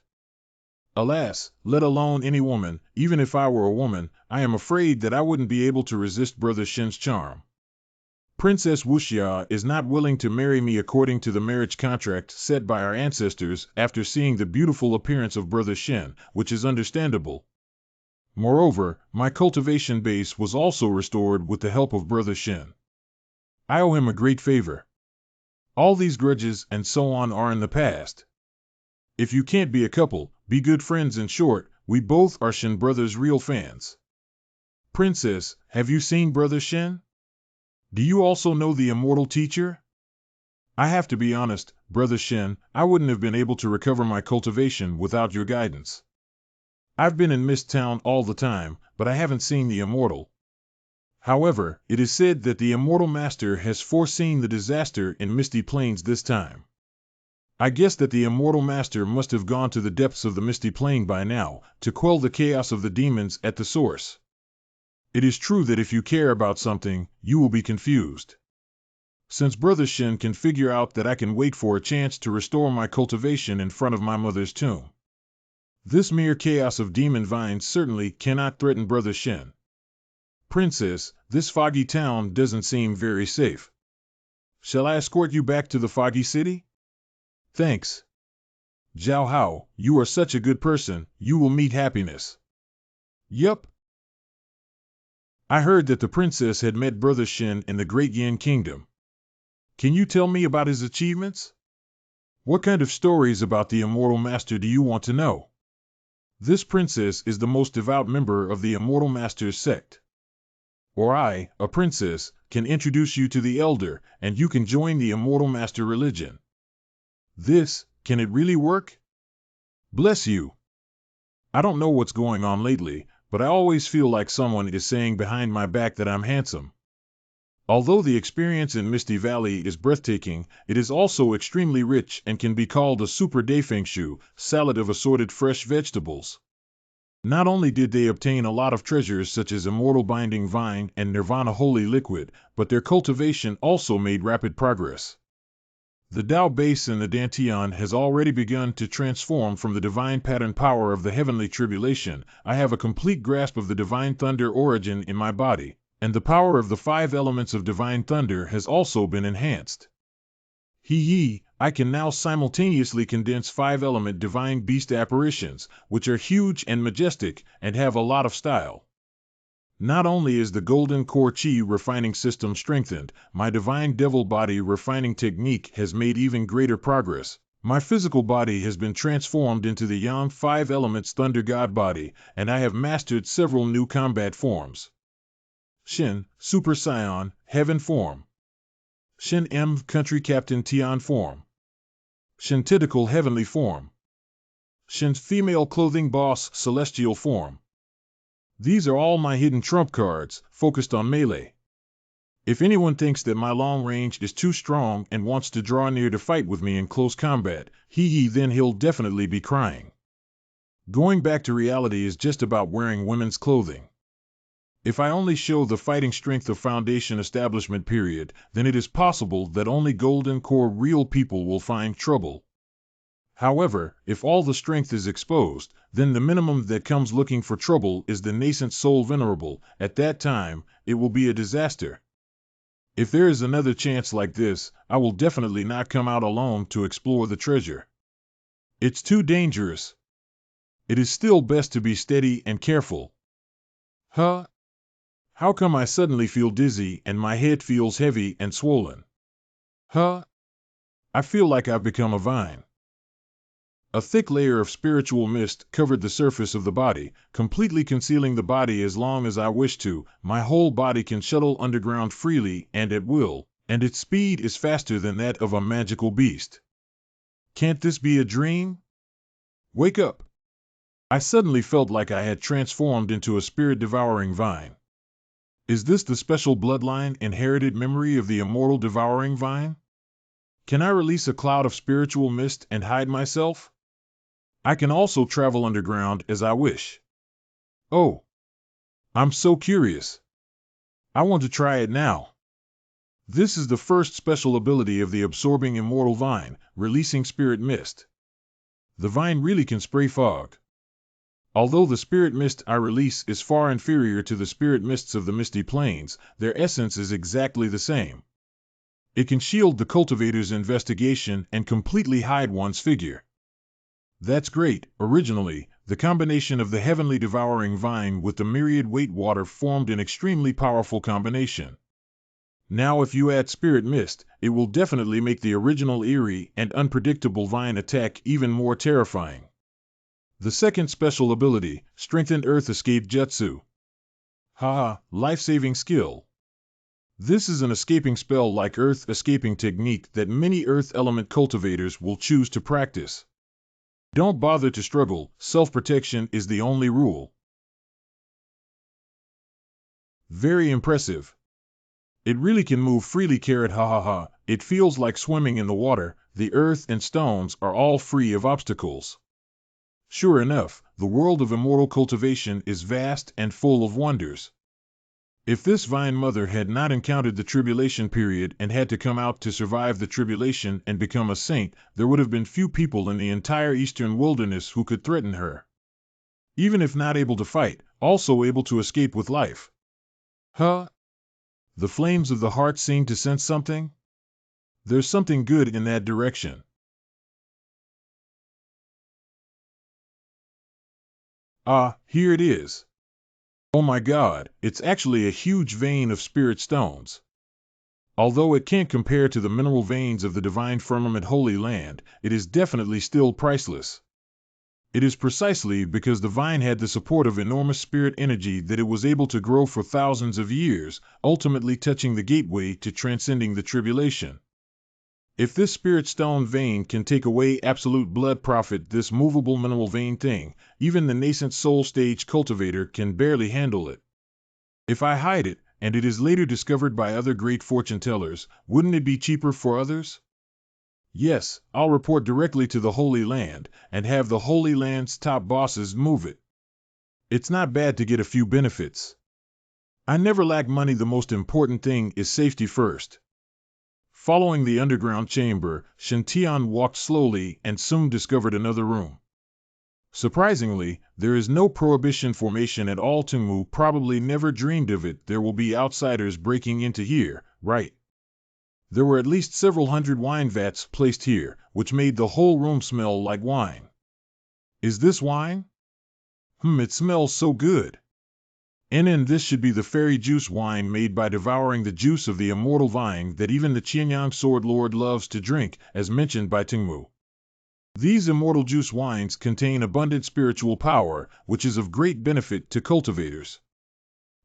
Alas, let alone any woman, even if I were a woman, I am afraid that I wouldn't be able to resist Brother Shin's charm. Princess Wuxia is not willing to marry me according to the marriage contract set by our ancestors after seeing the beautiful appearance of Brother Shin, which is understandable. Moreover, my cultivation base was also restored with the help of Brother Shin. I owe him a great favor. All these grudges and so on are in the past. If you can't be a couple, be good friends. In short, we both are Shin Brothers' real fans. Princess, have you seen Brother Shin? Do you also know the immortal teacher? I have to be honest, Brother Shin, I wouldn't have been able to recover my cultivation without your guidance. I've been in Mist Town all the time, but I haven't seen the immortal. However, it is said that the immortal master has foreseen the disaster in Misty Plains this time. I guess that the immortal master must have gone to the depths of the Misty Plain by now, to quell the chaos of the demons at the source. It is true that if you care about something, you will be confused. Since Brother Shin can figure out that I can wait for a chance to restore my cultivation in front of my mother's tomb. This mere chaos of demon vines certainly cannot threaten Brother Shin. Princess, this foggy town doesn't seem very safe. Shall I escort you back to the foggy city? Thanks. Zhao Hao, you are such a good person, you will meet happiness. Yup. I heard that the princess had met Brother Shin in the Great Yin Kingdom. Can you tell me about his achievements? What kind of stories about the immortal master do you want to know? This princess is the most devout member of the immortal master's sect. Or I, a princess, can introduce you to the elder, and you can join the immortal master religion. Can it really work? Bless you. I don't know what's going on lately, but I always feel like someone is saying behind my back that I'm handsome. Although the experience in Misty Valley is breathtaking, it is also extremely rich and can be called a super defengshu, salad of assorted fresh vegetables. Not only did they obtain a lot of treasures such as Immortal Binding Vine and Nirvana Holy Liquid, but their cultivation also made rapid progress. The Tao base in the Dantian has already begun to transform from the divine pattern power of the heavenly tribulation. I have a complete grasp of the divine thunder origin in my body, and the power of the 5 elements of divine thunder has also been enhanced. I can now simultaneously condense 5-element divine beast apparitions, which are huge and majestic, and have a lot of style. Not only is the golden core chi refining system strengthened, my divine devil body refining technique has made even greater progress. My physical body has been transformed into the yang 5 elements thunder god body, and I have mastered several new combat forms. Shin, Super Scion, Heaven form. Shin M, Country Captain Tian form. Shin Tentacle Heavenly form. Shin Female Clothing Boss Celestial form. These are all my hidden trump cards, focused on melee. If anyone thinks that my long range is too strong and wants to draw near to fight with me in close combat, then he'll definitely be crying. Going back to reality is just about wearing women's clothing. If I only show the fighting strength of Foundation establishment period, then it is possible that only Golden Core real people will find trouble. However, if all the strength is exposed, then the minimum that comes looking for trouble is the nascent soul venerable. At that time, it will be a disaster. If there is another chance like this, I will definitely not come out alone to explore the treasure. It's too dangerous. It is still best to be steady and careful. How come I suddenly feel dizzy and my head feels heavy and swollen? I feel like I've become a vine. A thick layer of spiritual mist covered the surface of the body, completely concealing the body as long as I wish to. My whole body can shuttle underground freely and at will, and its speed is faster than that of a magical beast. Can't this be a dream? Wake up! I suddenly felt like I had transformed into a spirit-devouring vine. Is this the special bloodline inherited memory of the immortal devouring vine? Can I release a cloud of spiritual mist and hide myself? I can also travel underground as I wish. Oh, I'm so curious. I want to try it now. This is the first special ability of the absorbing immortal vine, releasing spirit mist. The vine really can spray fog. Although the spirit mist I release is far inferior to the spirit mists of the misty plains, their essence is exactly the same. It can shield the cultivator's investigation and completely hide one's figure. That's great. Originally, the combination of the heavenly devouring vine with the myriad weight water formed an extremely powerful combination. Now if you add spirit mist, it will definitely make the original eerie and unpredictable vine attack even more terrifying. The second special ability, Strengthened Earth Escape Jutsu. Life-saving skill. This is an escaping spell like Earth escaping technique that many Earth element cultivators will choose to practice. Don't bother to struggle, self-protection is the only rule. Very impressive. It really can move freely. It feels like swimming in the water. The earth and stones are all free of obstacles. Sure enough, the world of immortal cultivation is vast and full of wonders. If this vine mother had not encountered the tribulation period and had to come out to survive the tribulation and become a saint, there would have been few people in the entire eastern wilderness who could threaten her. Even if not able to fight, also able to escape with life. The flames of the heart seem to sense something? There's something good in that direction. Here it is. Oh my God, it's actually a huge vein of spirit stones. Although it can't compare to the mineral veins of the divine firmament Holy Land, it is definitely still priceless. It is precisely because the vine had the support of enormous spirit energy that it was able to grow for thousands of years, ultimately touching the gateway to transcending the tribulation. If this spirit stone vein can take away absolute blood profit, this movable mineral vein thing, even the nascent soul stage cultivator can barely handle it. If I hide it, and it is later discovered by other great fortune tellers, wouldn't it be cheaper for others? Yes, I'll report directly to the Holy Land, and have the Holy Land's top bosses move it. It's not bad to get a few benefits. I never lack money. The most important thing is safety first. Following the underground chamber, Shintian walked slowly and soon discovered another room. Surprisingly, there is no prohibition formation at all. Tengmu probably never dreamed of it. There will be outsiders breaking into here, right? There were at least several hundred wine vats placed here, which made the whole room smell like wine. Is this wine? It smells so good. And this should be the fairy juice wine made by devouring the juice of the immortal vine that even the Qianyang Sword Lord loves to drink, as mentioned by Tengmu. These immortal juice wines contain abundant spiritual power, which is of great benefit to cultivators.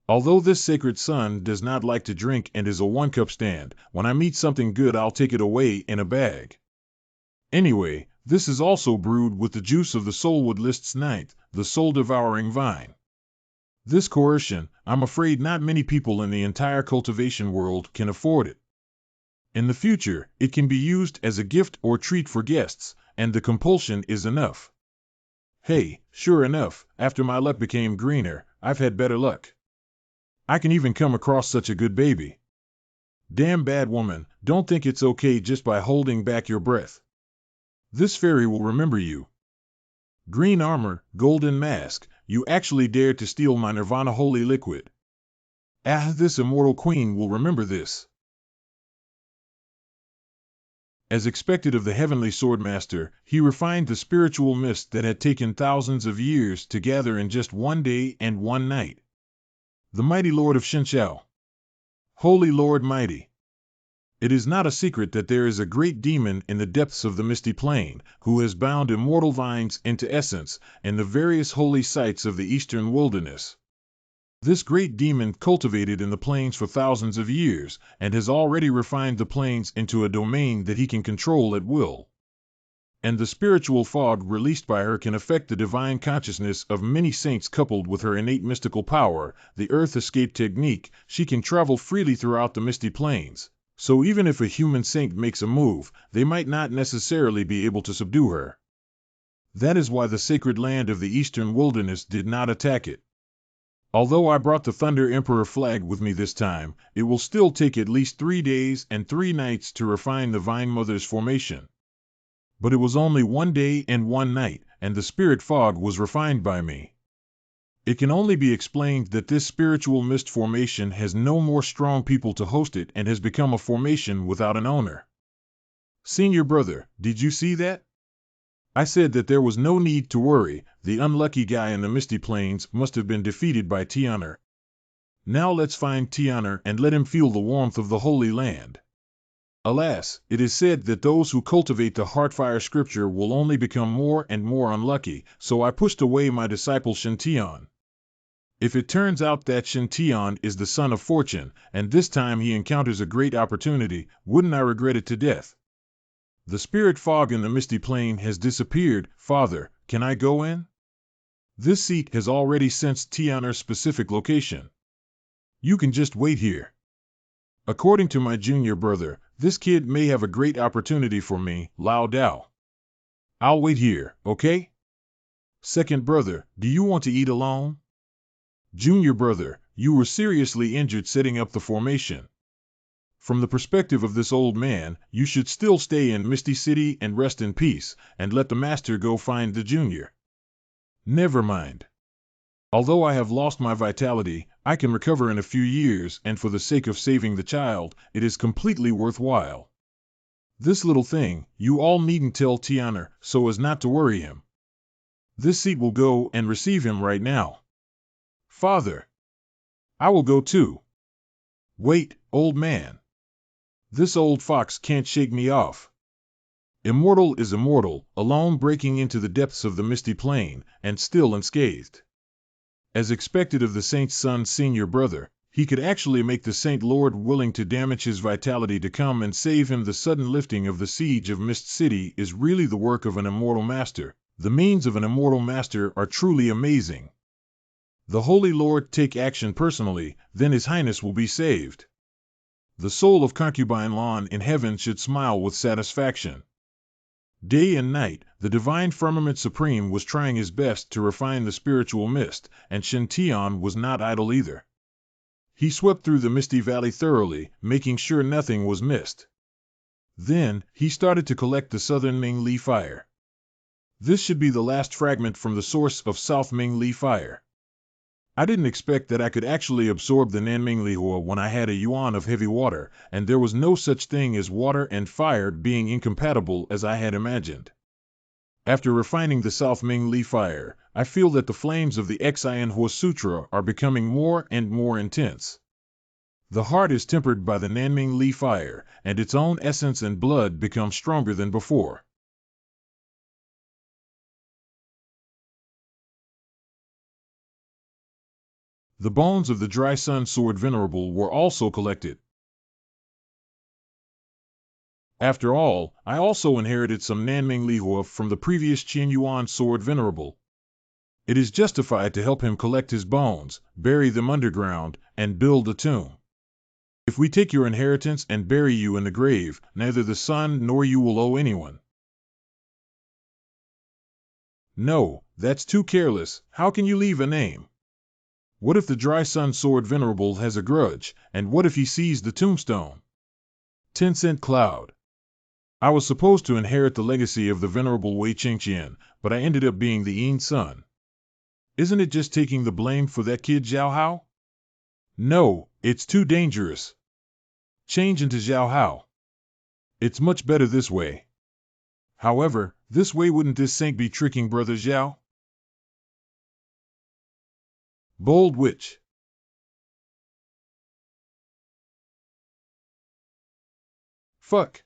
Although this sacred son does not like to drink and is a one-cup stand, when I meet something good I'll take it away in a bag. Anyway, this is also brewed with the juice of the soulwood list's ninth, the soul-devouring vine. This coercion, I'm afraid not many people in the entire cultivation world can afford it. In the future, it can be used as a gift or treat for guests, and the compulsion is enough. Hey, sure enough, after my luck became greener, I've had better luck. I can even come across such a good baby. Damn bad woman, don't think it's okay just by holding back your breath. This fairy will remember you. Green armor, golden mask, you actually dared to steal my Nirvana holy liquid. This immortal queen will remember this. As expected of the heavenly swordmaster, he refined the spiritual mist that had taken thousands of years to gather in just one day and one night. The mighty Lord of Shinshao. Holy Lord Mighty. It is not a secret that there is a great demon in the depths of the misty plain, who has bound immortal vines into essence in the various holy sites of the eastern wilderness. This great demon cultivated in the plains for thousands of years, and has already refined the plains into a domain that he can control at will. And the spiritual fog released by her can affect the divine consciousness of many saints. Coupled with her innate mystical power, the earth escape technique, she can travel freely throughout the misty plains. So even if a human saint makes a move, they might not necessarily be able to subdue her. That is why the sacred land of the eastern wilderness did not attack it. Although I brought the Thunder Emperor flag with me this time, it will still take at least 3 days and 3 nights to refine the Vine Mother's formation. But it was only 1 day and 1 night, and the spirit fog was refined by me. It can only be explained that this spiritual mist formation has no more strong people to host it and has become a formation without an owner. Senior brother, did you see that? I said that there was no need to worry. The unlucky guy in the misty plains must have been defeated by Tianer. Now let's find Tianer and let him feel the warmth of the Holy Land. Alas, it is said that those who cultivate the Heartfire scripture will only become more and more unlucky, so I pushed away my disciple Shintian. If it turns out that Shintian is the son of fortune, and this time he encounters a great opportunity, wouldn't I regret it to death? The spirit fog in the misty plain has disappeared. Father, can I go in? This seat has already sensed Tianer's specific location. You can just wait here. According to my junior brother, this kid may have a great opportunity for me, Lao Dao. I'll wait here, okay? Second brother, do you want to eat alone? Junior brother, you were seriously injured setting up the formation. From the perspective of this old man, you should still stay in Misty City and rest in peace, and let the master go find the junior. Never mind. Although I have lost my vitality, I can recover in a few years, and for the sake of saving the child, it is completely worthwhile. This little thing, you all needn't tell Tianer, so as not to worry him. This seat will go and receive him right now. Father. I will go too. Wait, old man. This old fox can't shake me off. Immortal is immortal, alone breaking into the depths of the misty plain, and still unscathed. As expected of the saint's son senior brother, he could actually make the saint lord willing to damage his vitality to come and save him. The sudden lifting of the siege of Mist City is really the work of an immortal master. The means of an immortal master are truly amazing. The Holy Lord take action personally, then His Highness will be saved. The soul of concubine Lan in heaven should smile with satisfaction. Day and night, the divine firmament supreme was trying his best to refine the spiritual mist, and Shintian was not idle either. He swept through the misty valley thoroughly, making sure nothing was missed. Then, he started to collect the Southern Ming Li fire. This should be the last fragment from the source of South Ming Li fire. I didn't expect that I could actually absorb the Nanming Lihua when I had a yuan of heavy water, and there was no such thing as water and fire being incompatible as I had imagined. After refining the South Ming Li fire, I feel that the flames of the Xianhua Sutra are becoming more and more intense. The heart is tempered by the Nanming Li fire, and its own essence and blood become stronger than before. The bones of the Dry Sun Sword Venerable were also collected. After all, I also inherited some Nanming Lihua from the previous Qian Yuan Sword Venerable. It is justified to help him collect his bones, bury them underground, and build a tomb. If we take your inheritance and bury you in the grave, neither the sun nor you will owe anyone. No, that's too careless. How can you leave a name? What if the Dry Sun Sword Venerable has a grudge, and what if he sees the tombstone? 10-cent cloud. I was supposed to inherit the legacy of the Venerable Wei Chengqian, but I ended up being the Yin son. Isn't it just taking the blame for that kid Zhao Hao? No, it's too dangerous. Change into Zhao Hao. It's much better this way. However, this way wouldn't this saint be tricking Brother Zhao? Bold Witch. Fuck.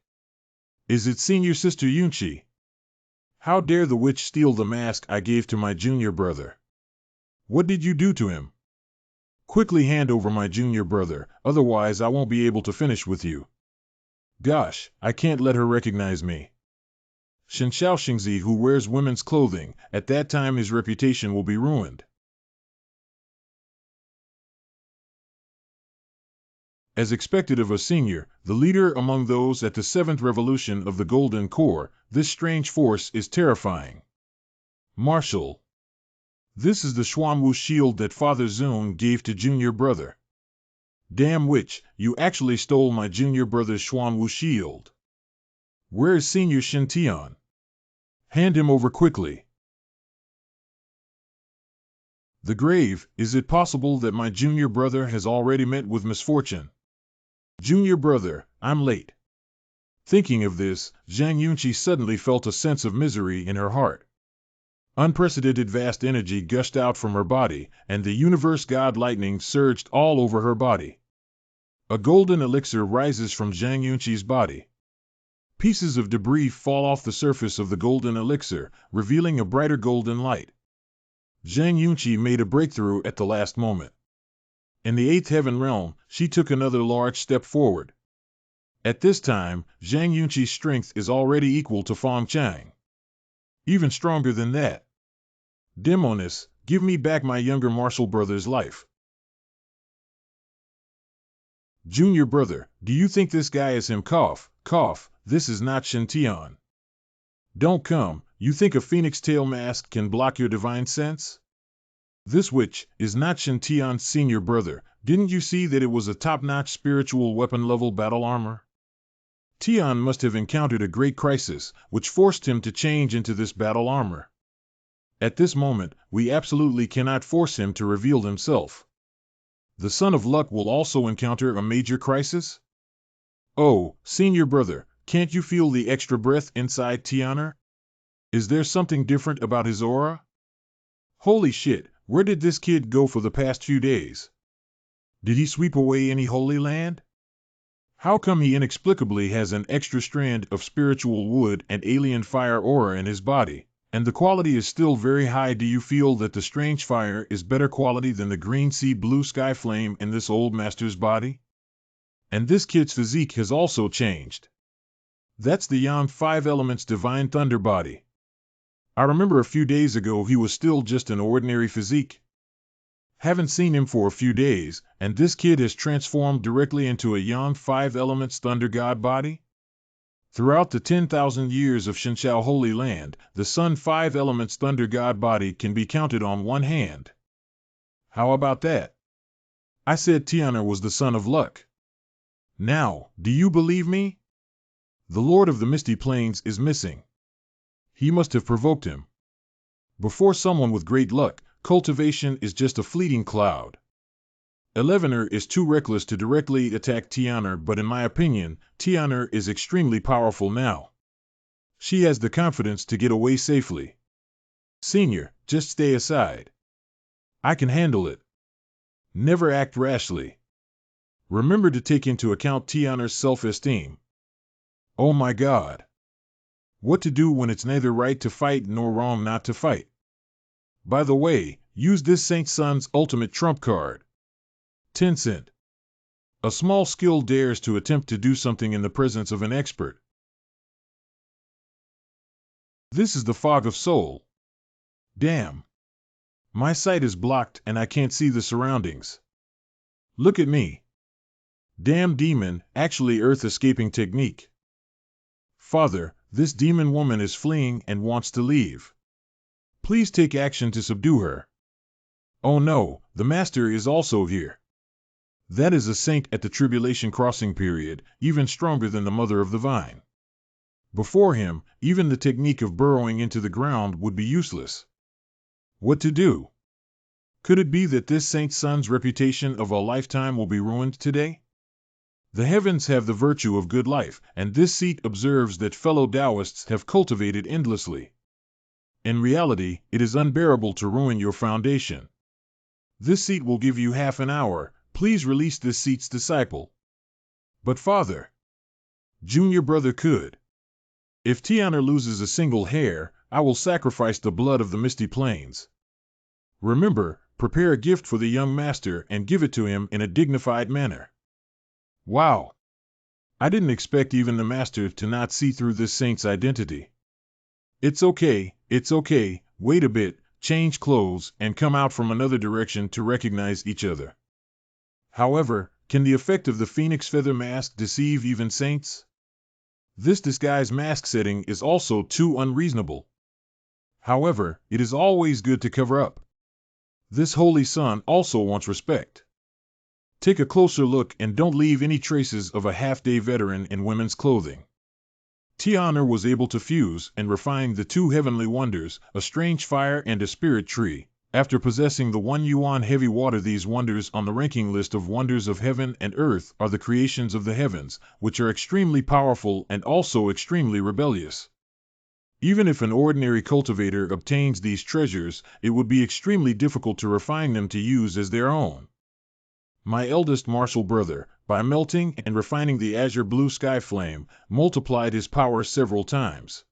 Is it Senior Sister Yunchi? How dare the witch steal the mask I gave to my junior brother? What did you do to him? Quickly hand over my junior brother, otherwise I won't be able to finish with you. Gosh, I can't let her recognize me. Shen Xiaoxingzi who wears women's clothing, at that time his reputation will be ruined. As expected of a senior, the leader among those at the 7th revolution of the Golden Corps, this strange force is terrifying. Marshal. This is the Xuanwu shield that Father Zun gave to junior brother. Damn witch, you actually stole my junior brother's Xuanwu shield. Where is Senior Shen Tian? Hand him over quickly. The grave, is it possible that my junior brother has already met with misfortune? Junior brother, I'm late. Thinking of this, Zhang Yunqi suddenly felt a sense of misery in her heart. Unprecedented vast energy gushed out from her body, and the universe god lightning surged all over her body. A golden elixir rises from Zhang Yunqi's body. Pieces of debris fall off the surface of the golden elixir, revealing a brighter golden light. Zhang Yunqi made a breakthrough at the last moment. In the 8th heaven realm, she took another large step forward. At this time, Zhang Yunqi's strength is already equal to Fang Chang. Even stronger than that. Demonis, give me back my younger martial brother's life. Junior brother, do you think this guy is him? Cough, cough, this is not Shen Tian. Don't come, you think a phoenix tail mask can block your divine sense? This witch is not Shen Tian's senior brother. Didn't you see that it was a top-notch spiritual weapon-level battle armor? Tian must have encountered a great crisis, which forced him to change into this battle armor. At this moment, we absolutely cannot force him to reveal himself. The Son of Luck will also encounter a major crisis? Oh, senior brother, can't you feel the extra breath inside Tianer? Is there something different about his aura? Holy shit, where did this kid go for the past few days? Did he sweep away any holy land? How come he inexplicably has an extra strand of spiritual wood and alien fire aura in his body, and the quality is still very high? Do you feel that the strange fire is better quality than the green sea blue sky flame in this old master's body? And this kid's physique has also changed. That's the Yang 5 Elements Divine Thunder body. I remember a few days ago he was still just an ordinary physique. Haven't seen him for a few days, and this kid has transformed directly into a Yang 5 Elements Thunder God body? Throughout the 10,000 years of Shenshao Holy Land, the Sun 5 Elements Thunder God body can be counted on one hand. How about that? I said Tianer was the Son of Luck. Now, do you believe me? The Lord of the Misty Plains is missing. He must have provoked him. Before someone with great luck, cultivation is just a fleeting cloud. Elevener is too reckless to directly attack Tianer, but in my opinion, Tianer is extremely powerful now. She has the confidence to get away safely. Senior, just stay aside. I can handle it. Never act rashly. Remember to take into account Tianer's self-esteem. Oh my God. What to do when it's neither right to fight nor wrong not to fight? By the way, use this Saint Sun's ultimate trump card. 10 cent. A small skill dares to attempt to do something in the presence of an expert. This is the fog of soul. Damn. My sight is blocked and I can't see the surroundings. Look at me. Damn demon, actually earth escaping technique. Father, this demon woman is fleeing and wants to leave. Please take action to subdue her. Oh no, the master is also here. That is a saint at the tribulation crossing period, even stronger than the mother of the vine. Before him, even the technique of burrowing into the ground would be useless. What to do? Could it be that this Saint Sun's reputation of a lifetime will be ruined today? The heavens have the virtue of good life, and this seat observes that fellow Taoists have cultivated endlessly. In reality, it is unbearable to ruin your foundation. This seat will give you half an hour. Please release this seat's disciple. But Father, Junior brother could. If Tianer loses a single hair, I will sacrifice the blood of the Misty Plains. Remember, prepare a gift for the young master and give it to him in a dignified manner. Wow! I didn't expect even the master to not see through this saint's identity. It's okay, wait a bit, change clothes, and come out from another direction to recognize each other. However, can the effect of the phoenix feather mask deceive even saints? This disguise mask setting is also too unreasonable. However, it is always good to cover up. This holy sun also wants respect. Take a closer look and don't leave any traces of a half-day veteran in women's clothing. Tianer was able to fuse and refine the two heavenly wonders, a strange fire and a spirit tree. After possessing the 1 yuan heavy water, these wonders on the ranking list of wonders of heaven and earth are the creations of the heavens, which are extremely powerful and also extremely rebellious. Even if an ordinary cultivator obtains these treasures, it would be extremely difficult to refine them to use as their own. My eldest martial brother, by melting and refining the azure blue sky flame, multiplied his power several times.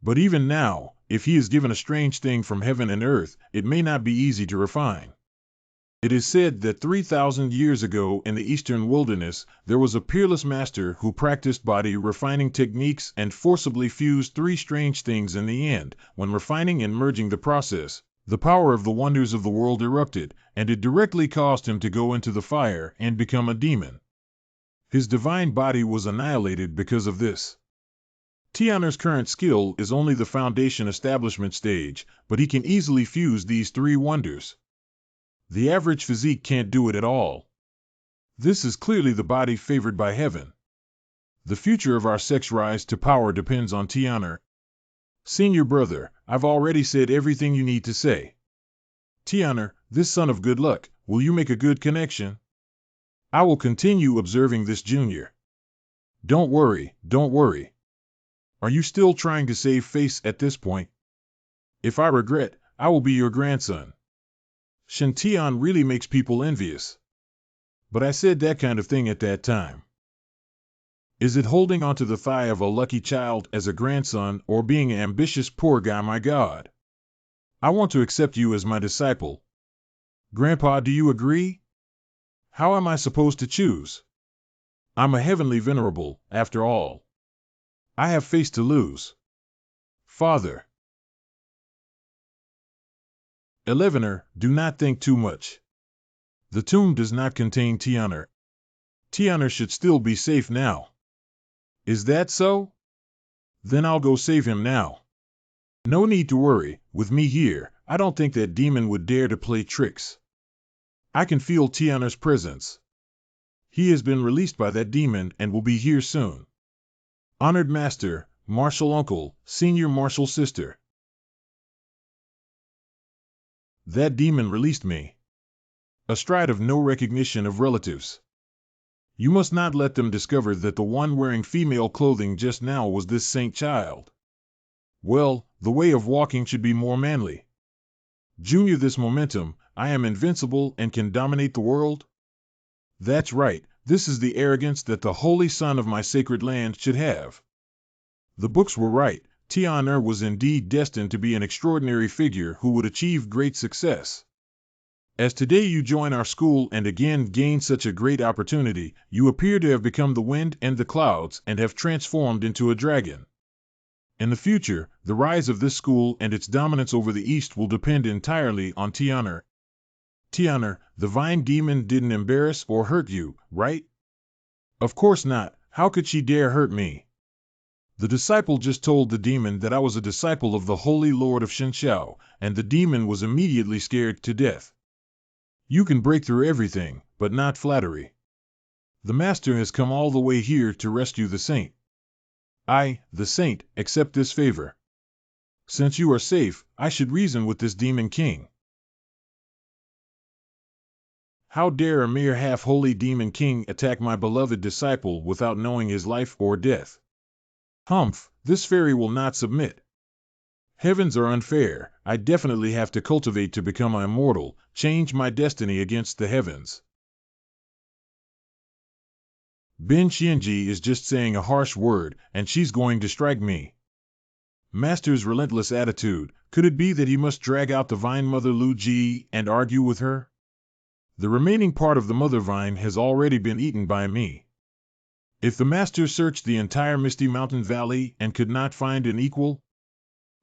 But even now, if he is given a strange thing from heaven and earth, it may not be easy to refine. It is said that 3,000 years ago in the eastern wilderness, there was a peerless master who practiced body refining techniques and forcibly fused 3 strange things in the end. When refining and merging the process, the power of the wonders of the world erupted, and it directly caused him to go into the fire and become a demon. His divine body was annihilated because of this. Tianer's current skill is only the foundation establishment stage, but he can easily fuse these 3 wonders. The average physique can't do it at all. This is clearly the body favored by heaven. The future of our sex rise to power depends on Tianer. Senior brother, I've already said everything you need to say. Tianer, this son of good luck, will you make a good connection? I will continue observing this junior. Don't worry. Are you still trying to save face at this point? If I regret, I will be your grandson. Shintian really makes people envious. But I said that kind of thing at that time. Is it holding onto the thigh of a lucky child as a grandson or being an ambitious poor guy? My God. I want to accept you as my disciple. Grandpa, do you agree? How am I supposed to choose? I'm a heavenly venerable, after all. I have face to lose. Father. Elevener, do not think too much. The tomb does not contain Tianer. Tianer should still be safe now. Is that so? Then I'll go save him now. No need to worry, with me here, I don't think that demon would dare to play tricks. I can feel Tianer's presence. He has been released by that demon and will be here soon. Honored Master, Martial Uncle, Senior Martial Sister. That demon released me. A stride of no recognition of relatives. You must not let them discover that the one wearing female clothing just now was this saint child. Well, the way of walking should be more manly. Junior, this momentum, I am invincible and can dominate the world? That's right, this is the arrogance that the holy son of my sacred land should have. The books were right, Tian'er was indeed destined to be an extraordinary figure who would achieve great success. As today you join our school and again gain such a great opportunity, you appear to have become the wind and the clouds and have transformed into a dragon. In the future, the rise of this school and its dominance over the East will depend entirely on Tian'er. Tian'er, the vine demon didn't embarrass or hurt you, right? Of course not, how could she dare hurt me? The disciple just told the demon that I was a disciple of the Holy Lord of Shenxiao, and the demon was immediately scared to death. You can break through everything, but not flattery. The master has come all the way here to rescue the saint. I, the saint, accept this favor. Since you are safe, I should reason with this demon king. How dare a mere half-holy demon king attack my beloved disciple without knowing his life or death? Humph, this fairy will not submit. Heavens are unfair, I definitely have to cultivate to become immortal, change my destiny against the heavens. Bin Xianji is just saying a harsh word, and she's going to strike me. Master's relentless attitude, could it be that he must drag out the vine mother Lu Ji and argue with her? The remaining part of the mother vine has already been eaten by me. If the master searched the entire Misty Mountain Valley and could not find an equal,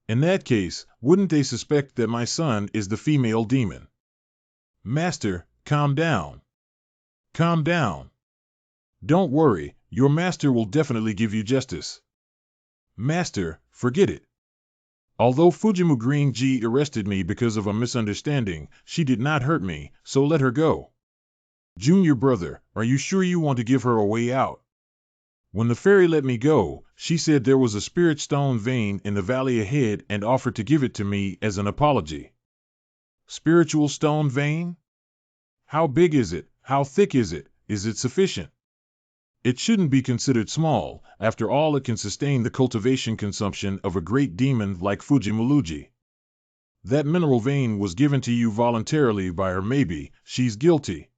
in that case, wouldn't they suspect that my son is the female demon? Master, calm down. Calm down. Don't worry, your master will definitely give you justice. Master, forget it. Although Fujimu Green Ji arrested me because of a misunderstanding, she did not hurt me, so let her go. Junior brother, are you sure you want to give her a way out? When the fairy let me go, she said there was a spirit stone vein in the valley ahead and offered to give it to me as an apology. Spiritual stone vein? How big is it? How thick is it? Is it sufficient? It shouldn't be considered small, after all it can sustain the cultivation consumption of a great demon like Fujimuluji. That mineral vein was given to you voluntarily by her, maybe, she's guilty.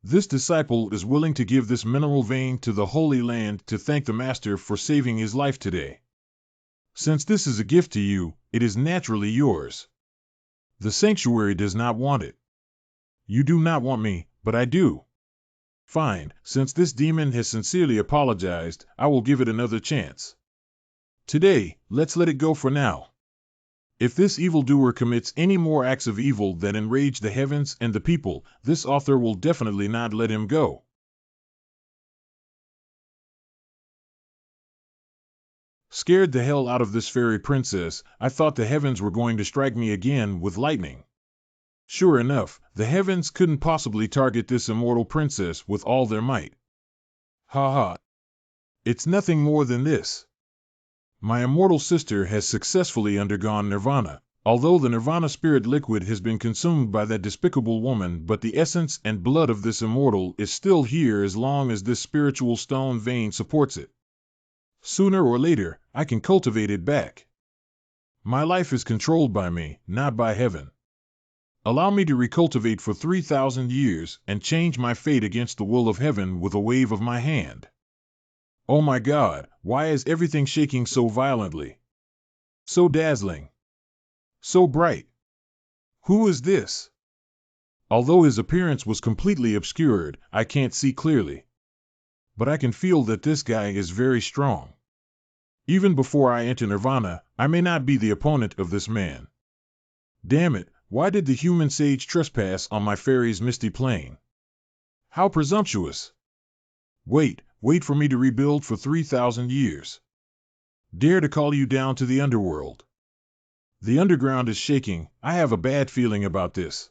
This disciple is willing to give this mineral vein to the Holy Land to thank the Master for saving his life today. Since this is a gift to you, it is naturally yours. The sanctuary does not want it. You do not want me, but I do. Fine, since this demon has sincerely apologized, I will give it another chance. Today, let's let it go for now. If this evildoer commits any more acts of evil that enrage the heavens and the people, this author will definitely not let him go. Scared the hell out of this fairy princess, I thought the heavens were going to strike me again with lightning. Sure enough, the heavens couldn't possibly target this immortal princess with all their might. Ha ha. It's nothing more than this. My immortal sister has successfully undergone nirvana, although the nirvana spirit liquid has been consumed by that despicable woman, but the essence and blood of this immortal is still here as long as this spiritual stone vein supports it. Sooner or later, I can cultivate it back. My life is controlled by me, not by heaven. Allow me to recultivate for 3,000 years and change my fate against the will of heaven with a wave of my hand. Oh my God, why is everything shaking so violently? So dazzling. So bright. Who is this? Although his appearance was completely obscured, I can't see clearly. But I can feel that this guy is very strong. Even before I enter nirvana, I may not be the opponent of this man. Damn it, why did the human sage trespass on my fairy's misty plane? How presumptuous! Wait for me to rebuild for 3,000 years. Dare to call you down to the underworld. The underground is shaking, I have a bad feeling about this.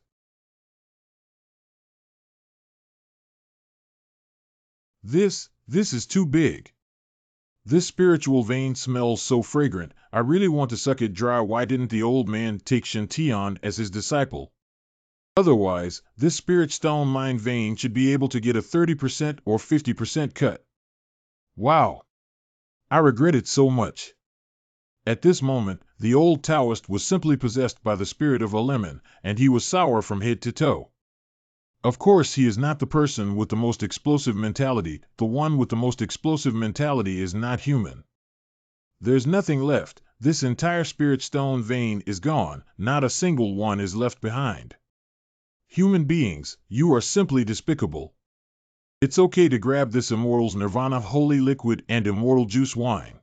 This is too big. This spiritual vein smells so fragrant, I really want to suck it dry. Why didn't the old man take Shintian as his disciple? Otherwise, this spirit stone mind vein should be able to get a 30% or 50% cut. Wow! I regret it so much. At this moment, the old Taoist was simply possessed by the spirit of a lemon, and he was sour from head to toe. Of course, he is not the person with the most explosive mentality. The one with the most explosive mentality is not human. There's nothing left. This entire spirit stone vein is gone. Not a single one is left behind. Human beings, you are simply despicable. It's okay to grab this immortal's nirvana holy liquid and immortal juice wine.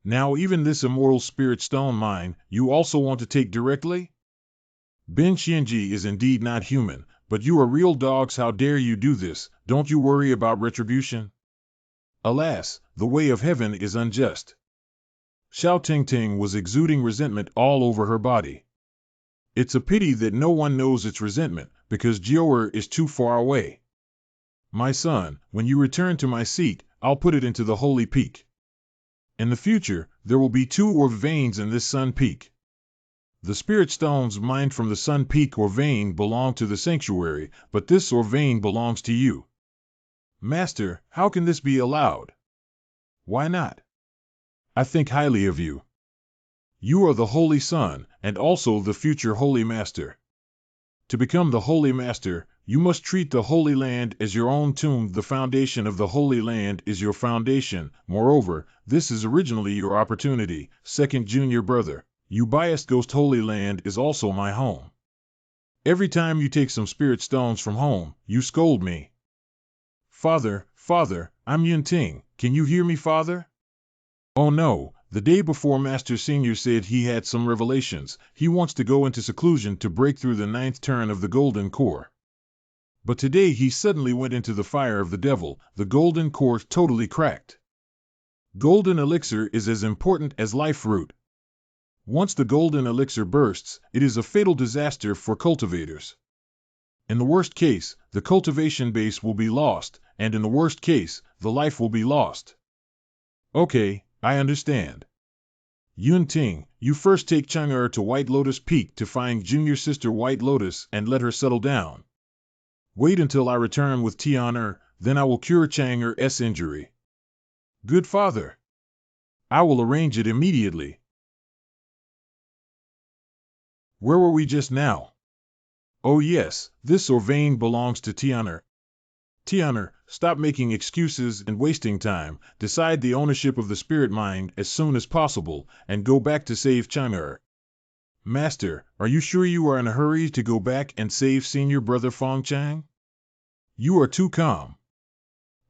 Now even this immortal spirit stone mine, you also want to take directly? Ben Xianji is indeed not human, but you are real dogs. How dare you do this? Don't you worry about retribution? Alas, the way of heaven is unjust. Xiao Tingting was exuding resentment all over her body. It's a pity that no one knows it's resentment, because Jiaoer is too far away. My son, when you return to my seat, I'll put it into the holy peak. In the future, there will be 2 or veins in this sun peak. The spirit stones mined from the sun peak or vein belong to the sanctuary, but this or vein belongs to you. Master, how can this be allowed? Why not? I think highly of you. You are the Holy Son, and also the future Holy Master. To become the Holy Master, you must treat the Holy Land as your own tomb. The foundation of the Holy Land is your foundation. Moreover, this is originally your opportunity. Second junior brother, you biased ghost. Holy Land is also my home. Every time you take some spirit stones from home, you scold me. Father, I'm Yun Ting. Can you hear me, Father? Oh no, the day before Master Senior said he had some revelations. He wants to go into seclusion to break through the 9th turn of the Golden Core. But today he suddenly went into the fire of the devil. The Golden Core totally cracked. Golden Elixir is as important as life root. Once the Golden Elixir bursts, it is a fatal disaster for cultivators. In the worst case, the cultivation base will be lost, and in the worst case, the life will be lost. Okay, I understand. Yun Ting, you first take Chang'er to White Lotus Peak to find junior sister White Lotus and let her settle down. Wait until I return with Tian'er, then I will cure Chang'er's injury. Good father. I will arrange it immediately. Where were we just now? Oh yes, this or vein belongs to Tian'er. Tian'er, stop making excuses and wasting time. Decide the ownership of the spirit mind as soon as possible, and go back to save Chang'er. Master, are you sure you are in a hurry to go back and save senior brother Fengchang? You are too calm.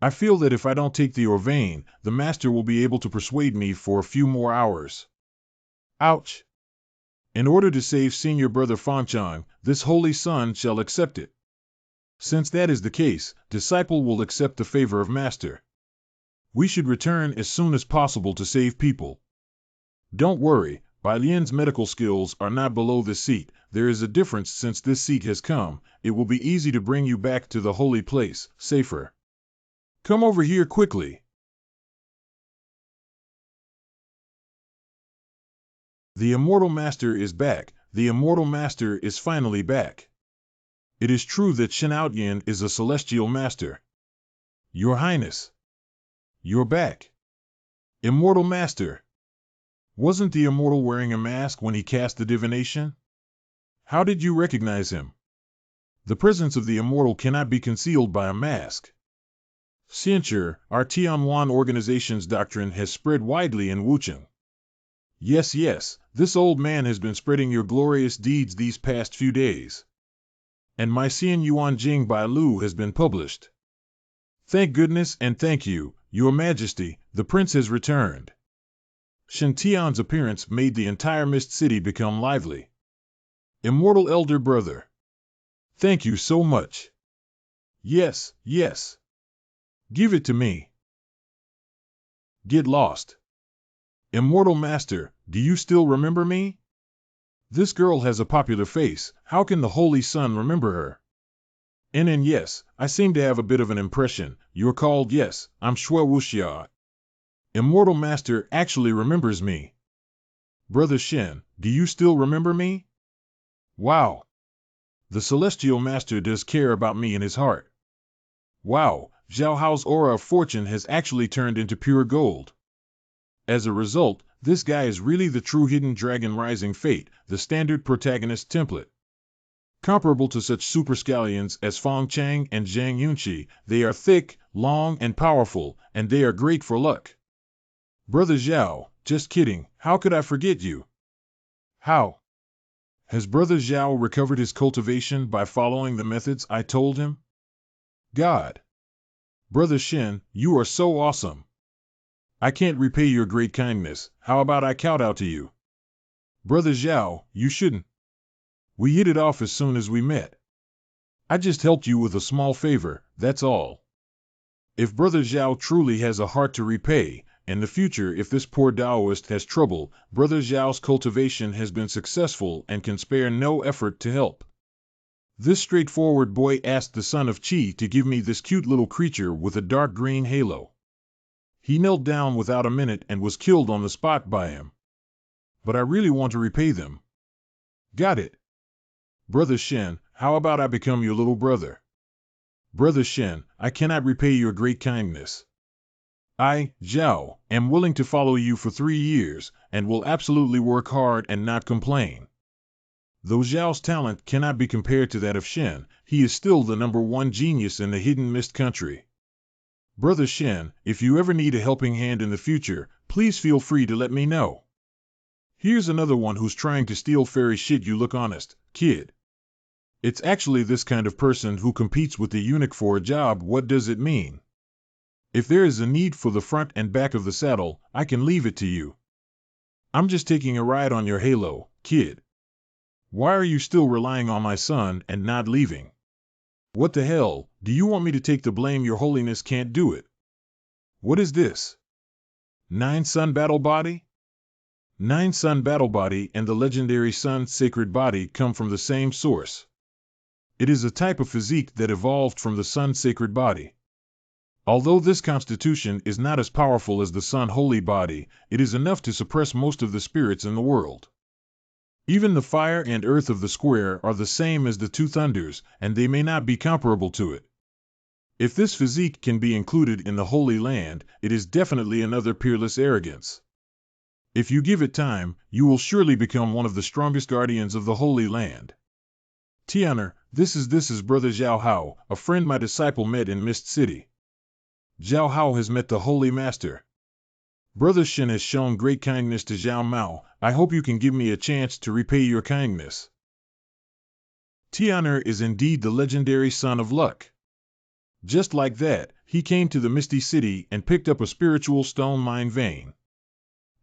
I feel that if I don't take the Orvain, the master will be able to persuade me for a few more hours. Ouch! In order to save senior brother Fengchang, this holy son shall accept it. Since that is the case, disciple will accept the favor of master. We should return as soon as possible to save people. Don't worry, Bai Lian's medical skills are not below this seat. There is a difference since this seat has come. It will be easy to bring you back to the holy place, safer. Come over here quickly. The Immortal Master is back. The Immortal Master is finally back. It is true that Shen Outyin is a celestial master. Your Highness. You're back. Immortal Master. Wasn't the Immortal wearing a mask when he cast the divination? How did you recognize him? The presence of the Immortal cannot be concealed by a mask. Xiancher, our Tianwan organization's doctrine has spread widely in Wucheng. Yes, this old man has been spreading your glorious deeds these past few days. And my Xian Yuan Jing Bai Lu has been published. Thank goodness and thank you, Your Majesty, the prince has returned. Shen Tian's appearance made the entire Mist City become lively. Immortal Elder Brother. Thank you so much. Yes. Give it to me. Get lost. Immortal Master, do you still remember me? This girl has a popular face. How can the Holy Sun remember her? And yes, I seem to have a bit of an impression. You're called yes, I'm Shui Wuxia. Immortal Master actually remembers me. Brother Shen, do you still remember me? Wow. The Celestial Master does care about me in his heart. Wow, Zhao Hao's aura of fortune has actually turned into pure gold. As a result, this guy is really the true hidden dragon rising fate, the standard protagonist template. Comparable to such super scallions as Fong Chang and Zhang Yunqi, they are thick, long, and powerful, and they are great for luck. Brother Zhao, just kidding, how could I forget you? How? Has Brother Zhao recovered his cultivation by following the methods I told him? God! Brother Shen, you are so awesome. I can't repay your great kindness, how about I kowtow to you? Brother Zhao, you shouldn't. We hit it off as soon as we met. I just helped you with a small favor, that's all. If Brother Zhao truly has a heart to repay, in the future if this poor Taoist has trouble, Brother Zhao's cultivation has been successful and can spare no effort to help. This straightforward boy asked the son of Qi to give me this cute little creature with a dark green halo. He knelt down without a minute and was killed on the spot by him. But I really want to repay them. Got it. Brother Shen, how about I become your little brother? Brother Shen, I cannot repay your great kindness. I, Zhao, am willing to follow you for 3 years, and will absolutely work hard and not complain. Though Zhao's talent cannot be compared to that of Shen, he is still the #1 genius in the Hidden Mist country. Brother Shen, if you ever need a helping hand in the future, please feel free to let me know. Here's another one who's trying to steal fairy shit. You look honest, kid. It's actually this kind of person who competes with the eunuch for a job. What does it mean? If there is a need for the front and back of the saddle, I can leave it to you. I'm just taking a ride on your halo, kid. Why are you still relying on my son and not leaving? What the hell, do you want me to take the blame? Your Holiness can't do it. What is this? 9 Sun Battle Body? 9 Sun Battle Body and the legendary Sun Sacred Body come from the same source. It is a type of physique that evolved from the Sun Sacred Body. Although this constitution is not as powerful as the Sun Holy Body, it is enough to suppress most of the spirits in the world. Even the fire and earth of the square are the same as the 2 thunders, and they may not be comparable to it. If this physique can be included in the Holy Land, it is definitely another peerless arrogance. If you give it time, you will surely become one of the strongest guardians of the Holy Land. Tianer, this is Brother Zhao Hao, a friend my disciple met in Mist City. Zhao Hao has met the Holy Master. Brother Shen has shown great kindness to Zhao Mao. I hope you can give me a chance to repay your kindness. Tianer is indeed the legendary son of luck. Just like that, he came to the Misty City and picked up a spiritual stone mine vein.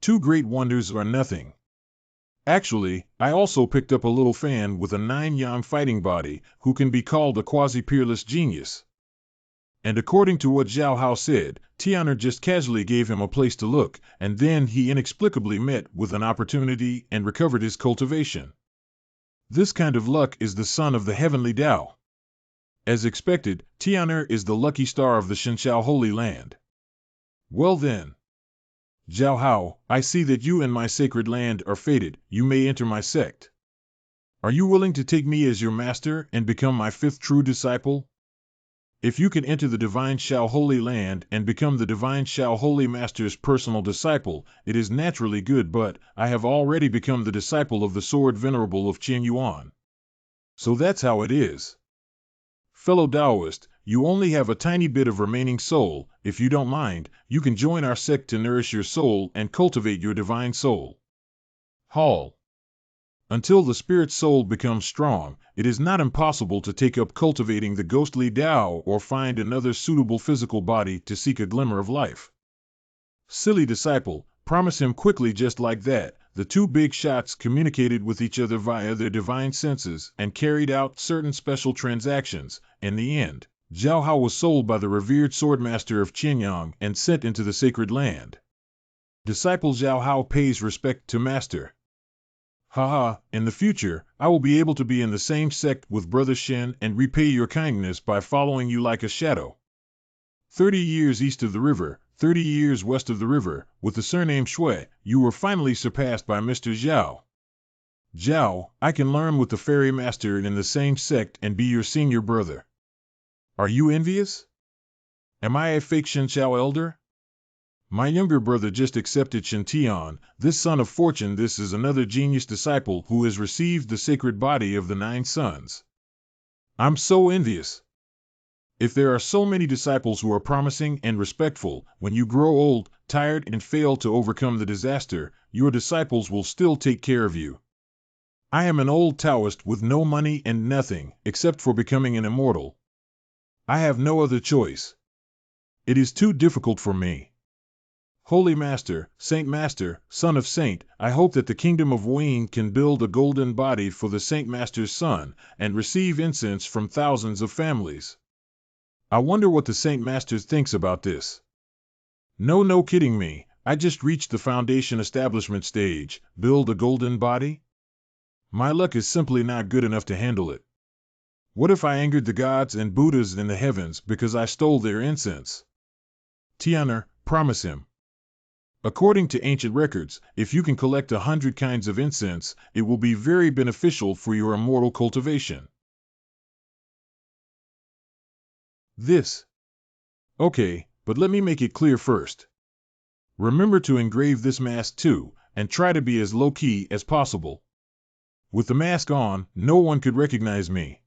2 great wonders are nothing. Actually, I also picked up a little fan with a 9-yang fighting body who can be called a quasi-peerless genius. And according to what Zhao Hao said, Tianer just casually gave him a place to look, and then he inexplicably met with an opportunity and recovered his cultivation. This kind of luck is the son of the heavenly Tao. As expected, Tianer is the lucky star of the Shenshao Holy Land. Well then. Zhao Hao, I see that you and my sacred land are fated. You may enter my sect. Are you willing to take me as your master and become my 5th true disciple? If you can enter the Divine Shao Holy Land and become the Divine Shao Holy Master's personal disciple, it is naturally good, but I have already become the disciple of the Sword Venerable of Qin Yuan. So that's how it is. Fellow Taoist, you only have a tiny bit of remaining soul. If you don't mind, you can join our sect to nourish your soul and cultivate your divine soul. Hall. Until the spirit soul becomes strong, it is not impossible to take up cultivating the ghostly Tao or find another suitable physical body to seek a glimmer of life. Silly disciple, promise him quickly. Just like that, the 2 big shots communicated with each other via their divine senses and carried out certain special transactions. In the end, Zhao Hao was sold by the revered swordmaster of Qianyang and sent into the sacred land. Disciple Zhao Hao pays respect to master. Haha, in the future, I will be able to be in the same sect with Brother Shen and repay your kindness by following you like a shadow. 30 years east of the river, 30 years west of the river, with the surname Shui, you were finally surpassed by Mr. Zhao. Zhao, I can learn with the fairy master in the same sect and be your senior brother. Are you envious? Am I a fake Shenxiao elder? My younger brother just accepted Shintian, this son of fortune. This is another genius disciple who has received the sacred body of the 9 sons. I'm so envious. If there are so many disciples who are promising and respectful, when you grow old, tired, and fail to overcome the disaster, your disciples will still take care of you. I am an old Taoist with no money and nothing, except for becoming an immortal. I have no other choice. It is too difficult for me. Holy Master, Saint Master, Son of Saint, I hope that the kingdom of Wayne can build a golden body for the Saint Master's son, and receive incense from thousands of families. I wonder what the Saint Master thinks about this. No kidding me, I just reached the foundation establishment stage, build a golden body? My luck is simply not good enough to handle it. What if I angered the gods and Buddhas in the heavens because I stole their incense? Tianer, promise him. According to ancient records, if you can collect 100 kinds of incense, it will be very beneficial for your immortal cultivation. This. Okay, but let me make it clear first. Remember to engrave this mask too, and try to be as low-key as possible. With the mask on, no one could recognize me.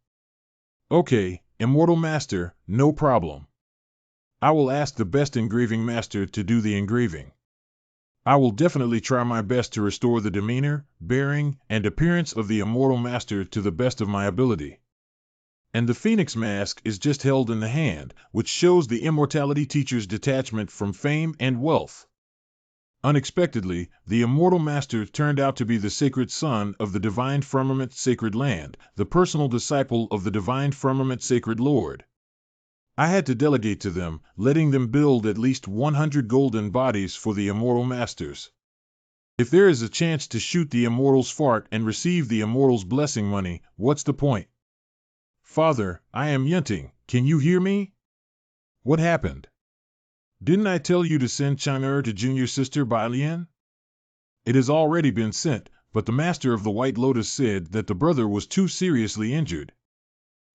Okay, Immortal Master, no problem. I will ask the best engraving master to do the engraving. I will definitely try my best to restore the demeanor, bearing, and appearance of the Immortal Master to the best of my ability. And the Phoenix mask is just held in the hand, which shows the immortality teacher's detachment from fame and wealth. Unexpectedly, the Immortal Master turned out to be the sacred son of the Divine Firmament Sacred Land, the personal disciple of the Divine Firmament Sacred Lord. I had to delegate to them, letting them build at least 100 golden bodies for the Immortal Masters. If there is a chance to shoot the Immortal's fart and receive the Immortal's blessing money, what's the point? Father, I am Yunting, can you hear me? What happened? Didn't I tell you to send Chang'er to junior sister Bailian? It has already been sent, but the master of the White Lotus said that the brother was too seriously injured.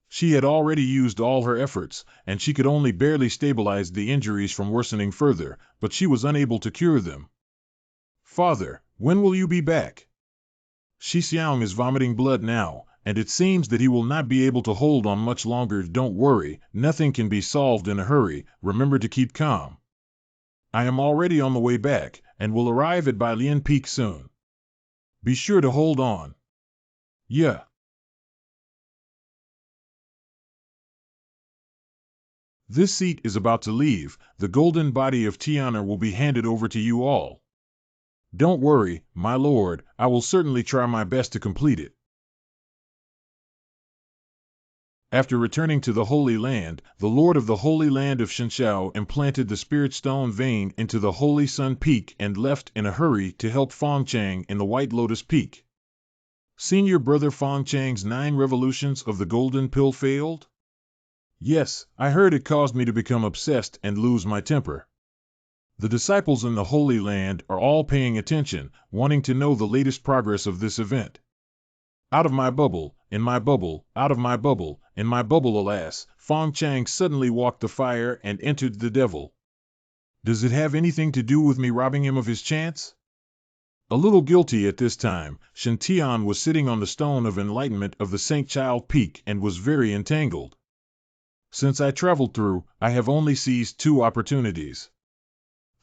She had already used all her efforts, and she could only barely stabilize the injuries from worsening further, but she was unable to cure them. Father, when will you be back? Shi Xiang is vomiting blood now, and it seems that he will not be able to hold on much longer. Don't worry, nothing can be solved in a hurry, remember to keep calm. I am already on the way back, and will arrive at Bailian Peak soon. Be sure to hold on. Yeah. This seat is about to leave, the golden body of Tiana will be handed over to you all. Don't worry, my lord, I will certainly try my best to complete it. After returning to the Holy Land, the Lord of the Holy Land of Shenxiao implanted the Spirit Stone vein into the Holy Sun Peak and left in a hurry to help Fengchang in the White Lotus Peak. Senior brother Fengchang's 9 revolutions of the Golden Pill failed? Yes, I heard it caused me to become obsessed and lose my temper. The disciples in the Holy Land are all paying attention, wanting to know the latest progress of this event. Out of my bubble, in my bubble, out of my bubble, in my bubble. Alas, Fengchang suddenly walked the fire and entered the devil. Does it have anything to do with me robbing him of his chance? A little guilty at this time, Shintian was sitting on the stone of enlightenment of the Saint Child Peak and was very entangled. Since I traveled through, I have only seized 2 opportunities.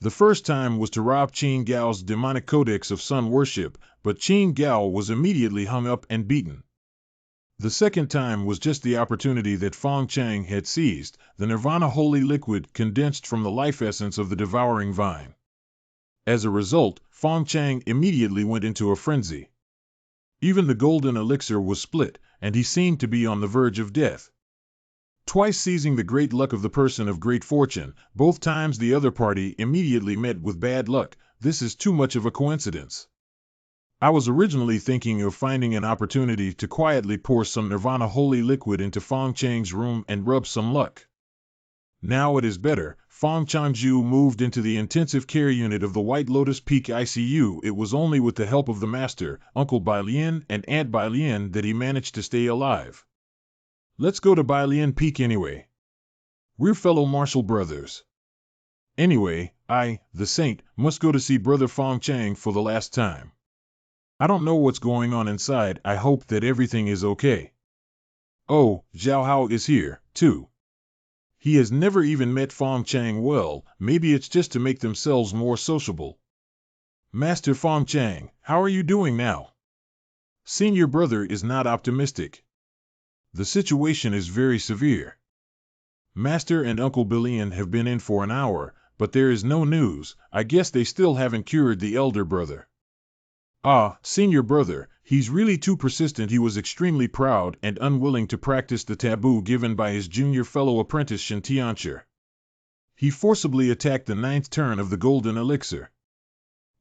The first time was to rob Qin Gao's demonic codex of sun worship, but Qin Gao was immediately hung up and beaten. The second time was just the opportunity that Fengchang had seized, the nirvana holy liquid condensed from the life essence of the devouring vine. As a result, Fengchang immediately went into a frenzy. Even the golden elixir was split, and he seemed to be on the verge of death. Twice seizing the great luck of the person of great fortune, both times the other party immediately met with bad luck. This is too much of a coincidence. I was originally thinking of finding an opportunity to quietly pour some nirvana holy liquid into Fengchang's room and rub some luck. Now it is better. Fong Changju moved into the intensive care unit of the White Lotus Peak ICU. It was only with the help of the master, Uncle Bailin, and Aunt Bailin that he managed to stay alive. Let's go to Bailin Peak anyway. We're fellow martial brothers. Anyway, I, the saint, must go to see Brother Fong Chang for the last time. I don't know what's going on inside. I hope that everything is okay. Oh, Zhao Hao is here, too. He has never even met Fong Chang well. Maybe it's just to make themselves more sociable. Master Fong Chang, how are you doing now? Senior brother is not optimistic. The situation is very severe. Master and Uncle Billion have been in for an hour, but there is no news. I guess they still haven't cured the elder brother. Ah, senior brother, he's really too persistent. He was extremely proud and unwilling to practice the taboo given by his junior fellow apprentice Shen Tianchi. He forcibly attacked the 9th turn of the golden elixir.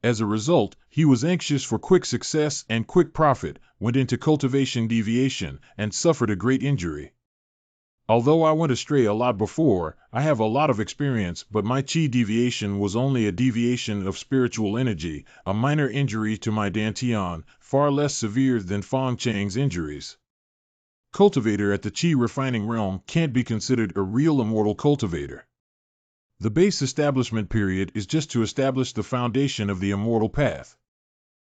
As a result, he was anxious for quick success and quick profit, went into cultivation deviation, and suffered a great injury. Although I went astray a lot before, I have a lot of experience, but my chi deviation was only a deviation of spiritual energy, a minor injury to my dantian, far less severe than Fong Chang's injuries. Cultivator at the chi refining realm can't be considered a real immortal cultivator. The base establishment period is just to establish the foundation of the immortal path.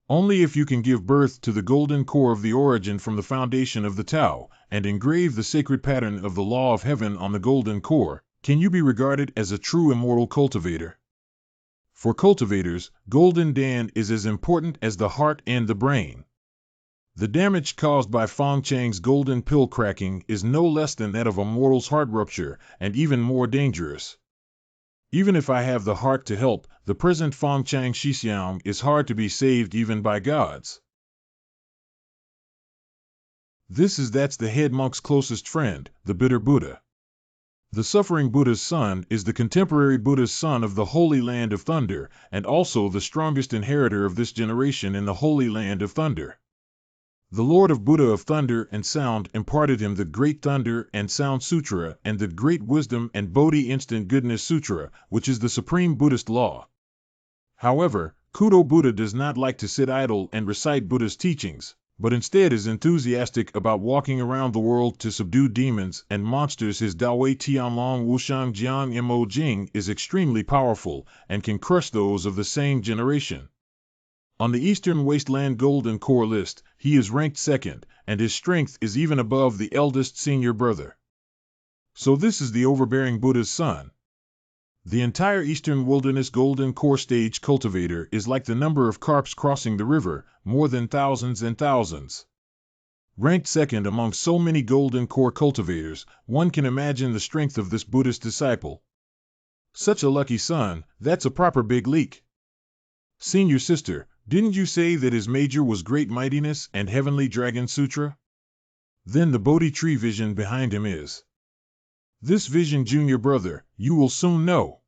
Only if you can give birth to the golden core of the origin from the foundation of the Tao, and engrave the sacred pattern of the law of heaven on the golden core, can you be regarded as a true immortal cultivator. For cultivators, Golden Dan is as important as the heart and the brain. The damage caused by Fong Chang's golden pill cracking is no less than that of a mortal's heart rupture, and even more dangerous. Even if I have the heart to help, the present Fong Chang Shixiang is hard to be saved even by gods. That's the head monk's closest friend, the bitter Buddha. The suffering Buddha's son is the contemporary Buddha's son of the Holy Land of Thunder, and also the strongest inheritor of this generation in the Holy Land of Thunder. The Lord of Buddha of Thunder and Sound imparted him the Great Thunder and Sound Sutra and the Great Wisdom and Bodhi Instant Goodness Sutra, which is the supreme Buddhist law. However, Kudo Buddha does not like to sit idle and recite Buddha's teachings, but instead is enthusiastic about walking around the world to subdue demons and monsters. His Dawei Tianlong Wushang Jiang Mo Jing is extremely powerful and can crush those of the same generation. On the Eastern Wasteland Golden Core list, he is ranked 2nd, and his strength is even above the eldest senior brother. So this is the overbearing Buddha's son. The entire Eastern Wilderness Golden Core stage cultivator is like the number of carps crossing the river, more than thousands and thousands. Ranked 2nd among so many Golden Core cultivators, one can imagine the strength of this Buddhist disciple. Such a lucky son, that's a proper big leak. Senior sister, didn't you say that his major was Great Mightiness and Heavenly Dragon Sutra? Then the Bodhi tree vision behind him is. This vision, junior brother, you will soon know.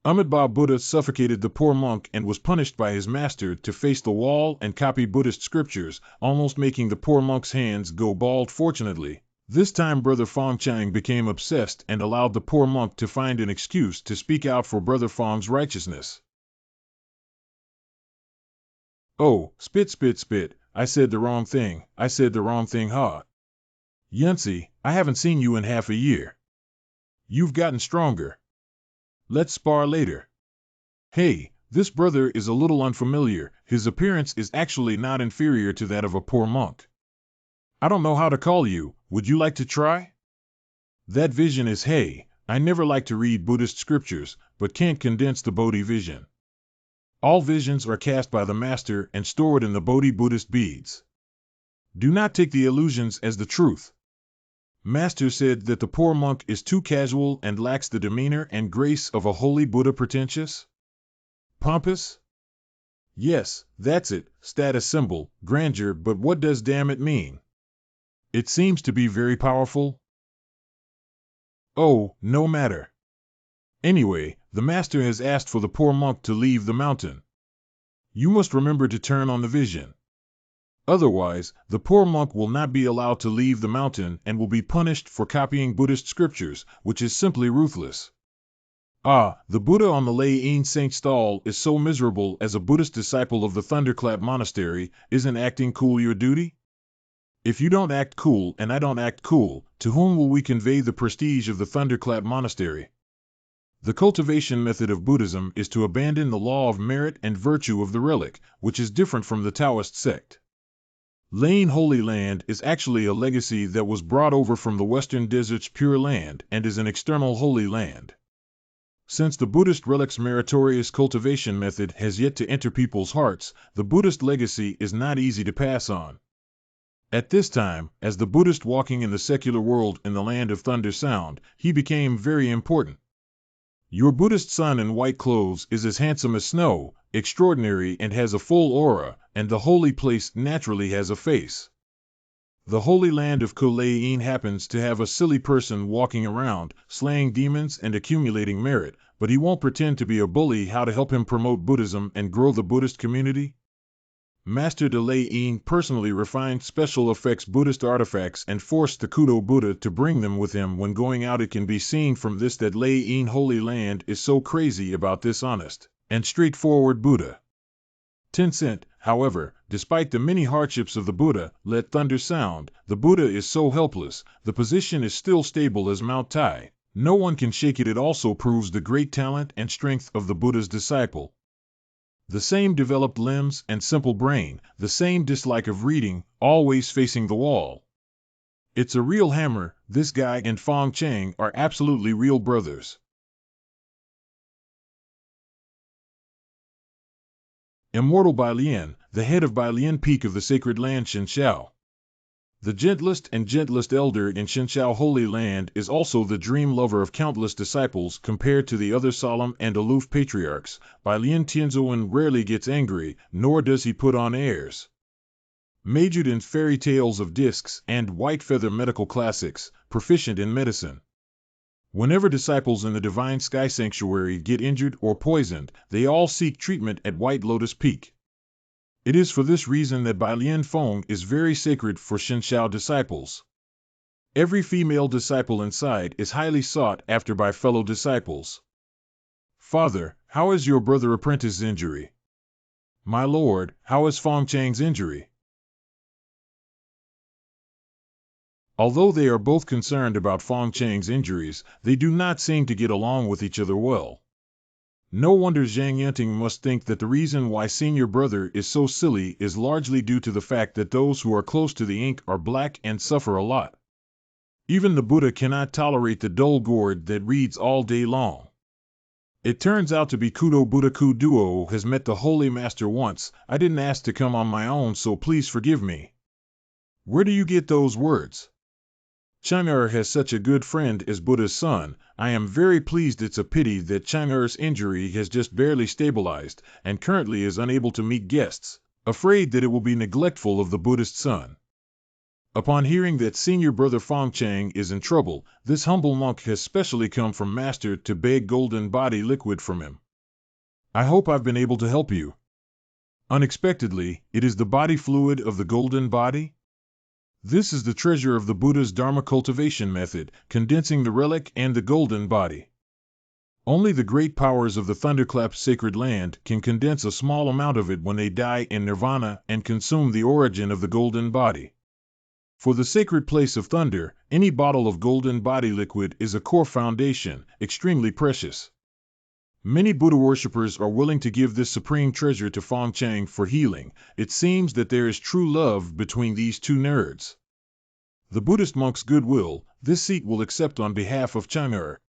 Amitabha Buddha suffocated the poor monk and was punished by his master to face the wall and copy Buddhist scriptures, almost making the poor monk's hands go bald. Fortunately, this time Brother Fong Chang became obsessed and allowed the poor monk to find an excuse to speak out for Brother Fong's righteousness. Oh, spit, I said the wrong thing, ha. Yunsi, I haven't seen you in half a year. You've gotten stronger. Let's spar later. Hey, this brother is a little unfamiliar. His appearance is actually not inferior to that of a poor monk. I don't know how to call you, would you like to try? That vision is hey, I never like to read Buddhist scriptures, but can't condense the Bodhi vision. All visions are cast by the master and stored in the Bodhi Buddhist beads. Do not take the illusions as the truth. Master said that the poor monk is too casual and lacks the demeanor and grace of a holy Buddha. Pretentious? Pompous? Yes, that's it, status symbol, grandeur, but what does damn it mean? It seems to be very powerful. Oh, no matter. Anyway, the master has asked for the poor monk to leave the mountain. You must remember to turn on the vision. Otherwise, the poor monk will not be allowed to leave the mountain and will be punished for copying Buddhist scriptures, which is simply ruthless. Ah, the Buddha on the Lei Yin Saint stall is so miserable. As a Buddhist disciple of the Thunderclap Monastery, isn't acting cool your duty? If you don't act cool and I don't act cool, to whom will we convey the prestige of the Thunderclap Monastery? The cultivation method of Buddhism is to abandon the law of merit and virtue of the relic, which is different from the Taoist sect. Lane Holy Land is actually a legacy that was brought over from the Western Desert's Pure Land and is an external holy land. Since the Buddhist relic's meritorious cultivation method has yet to enter people's hearts, the Buddhist legacy is not easy to pass on. At this time, as the Buddhist walking in the secular world in the land of thunder sound, he became very important. Your Buddhist son in white clothes is as handsome as snow, extraordinary and has a full aura, and the holy place naturally has a face. The holy land of Kulayin happens to have a silly person walking around, slaying demons and accumulating merit, but he won't pretend to be a bully. How to help him promote Buddhism and grow the Buddhist community? Master de Lei Yin personally refined special effects Buddhist artifacts and forced the Kudo Buddha to bring them with him when going out. It can be seen from this that Lei Yin Holy Land is so crazy about this honest and straightforward Buddha. Tencent, however, despite the many hardships of the Buddha, let thunder sound, the Buddha is so helpless, the position is still stable as Mount Tai. No one can shake it. It also proves the great talent and strength of the Buddha's disciple. The same developed limbs and simple brain, the same dislike of reading, always facing the wall. It's a real hammer. This guy and Fong Chang are absolutely real brothers. Immortal Bailian, the head of Bailian Peak of the sacred land Shinshao. The gentlest elder in Shinshao Holy Land is also the dream lover of countless disciples. Compared to the other solemn and aloof patriarchs, Bailian Tianzuan rarely gets angry, nor does he put on airs. Majored in fairy tales of discs and white feather medical classics, proficient in medicine. Whenever disciples in the Divine Sky Sanctuary get injured or poisoned, they all seek treatment at White Lotus Peak. It is for this reason that Bailian Feng is very sacred for Shinshao disciples. Every female disciple inside is highly sought after by fellow disciples. Father, how is your brother apprentice's injury? My lord, how is Fong Chang's injury? Although they are both concerned about Fong Chang's injuries, they do not seem to get along with each other well. No wonder Zhang Yunting must think that the reason why senior brother is so silly is largely due to the fact that those who are close to the ink are black and suffer a lot. Even the Buddha cannot tolerate the dull gourd that reads all day long. It turns out to be Kudo Buddha Kuduo has met the Holy Master once. I didn't ask to come on my own, so please forgive me. Where do you get those words? Chang'er has such a good friend as Buddha's son. I am very pleased. It's a pity that Chang'er's injury has just barely stabilized and currently is unable to meet guests, afraid that it will be neglectful of the Buddhist son. Upon hearing that senior brother Fong Chang is in trouble, this humble monk has specially come from Master to beg golden body liquid from him. I hope I've been able to help you. Unexpectedly, it is the body fluid of the golden body? This is the treasure of the Buddha's Dharma cultivation method, condensing the relic and the golden body. Only the great powers of the Thunderclap's sacred land can condense a small amount of it when they die in nirvana and consume the origin of the golden body. For the sacred place of thunder, any bottle of golden body liquid is a core foundation, extremely precious. Many Buddha worshippers are willing to give this supreme treasure to Fong Chang for healing. It seems that there is true love between these two nerds. The Buddhist monk's goodwill, this seat will accept on behalf of Chang'er.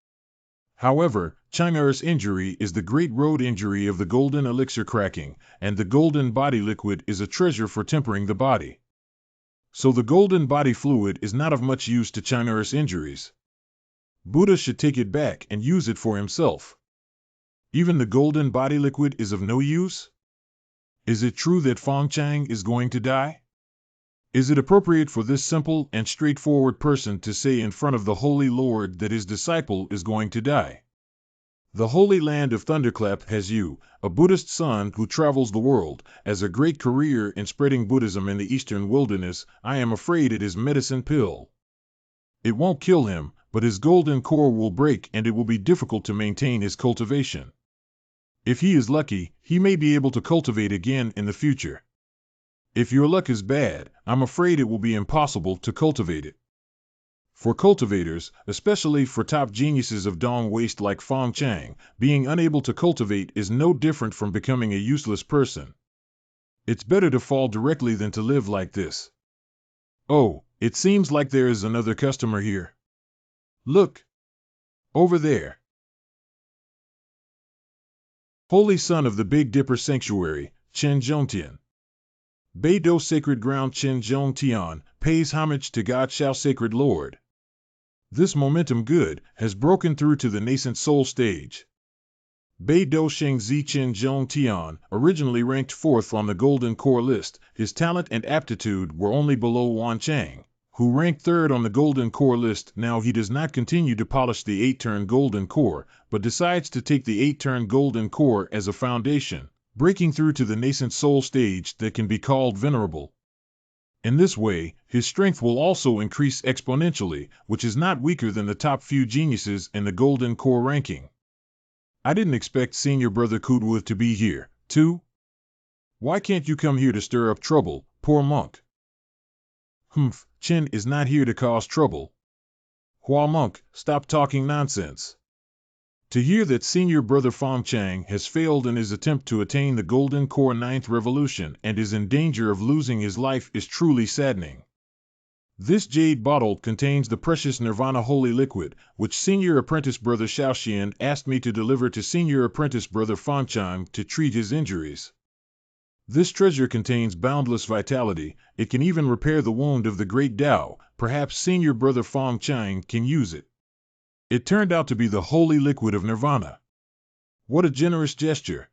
However, Chang'er's injury is the great road injury of the golden elixir cracking, and the golden body liquid is a treasure for tempering the body. So the golden body fluid is not of much use to Chang'er's injuries. Buddha should take it back and use it for himself. Even the golden body liquid is of no use? Is it true that Fong Chang is going to die? Is it appropriate for this simple and straightforward person to say in front of the Holy Lord that his disciple is going to die? The Holy Land of Thunderclap has you, a Buddhist son who travels the world, as a great career in spreading Buddhism in the eastern wilderness. I am afraid it is medicine pill. It won't kill him, but his golden core will break and it will be difficult to maintain his cultivation. If he is lucky, he may be able to cultivate again in the future. If your luck is bad, I'm afraid it will be impossible to cultivate it. For cultivators, especially for top geniuses of Dong waste like Fong Chang, being unable to cultivate is no different from becoming a useless person. It's better to fall directly than to live like this. Oh, it seems like there is another customer here. Look! Over there. Holy Son of the Big Dipper Sanctuary, Chen Zhongtian. Beidou Sacred Ground Chen Zhongtian pays homage to God Shao Sacred Lord. This momentum good has broken through to the nascent soul stage. Beidou Shengzi Chen Zhongtian, originally ranked 4th on the Golden Core list, his talent and aptitude were only below Wan Chang, who ranked 3rd on the Golden Core list. Now he does not continue to polish the 8-turn Golden Core, but decides to take the 8-turn Golden Core as a foundation, breaking through to the nascent soul stage that can be called venerable. In this way, his strength will also increase exponentially, which is not weaker than the top few geniuses in the Golden Core ranking. I didn't expect Senior Brother Kudwa to be here, too. Why can't you come here to stir up trouble, poor monk? Humph, Chen is not here to cause trouble. Hua monk, stop talking nonsense. To hear that Senior Brother Fong Chang has failed in his attempt to attain the Golden Core 9th Revolution and is in danger of losing his life is truly saddening. This jade bottle contains the precious Nirvana Holy Liquid, which Senior Apprentice Brother Shaoxian asked me to deliver to Senior Apprentice Brother Fong Chang to treat his injuries. This treasure contains boundless vitality. It can even repair the wound of the Great Tao. Perhaps Senior Brother Fong Chang can use it. It turned out to be the holy liquid of Nirvana. What a generous gesture.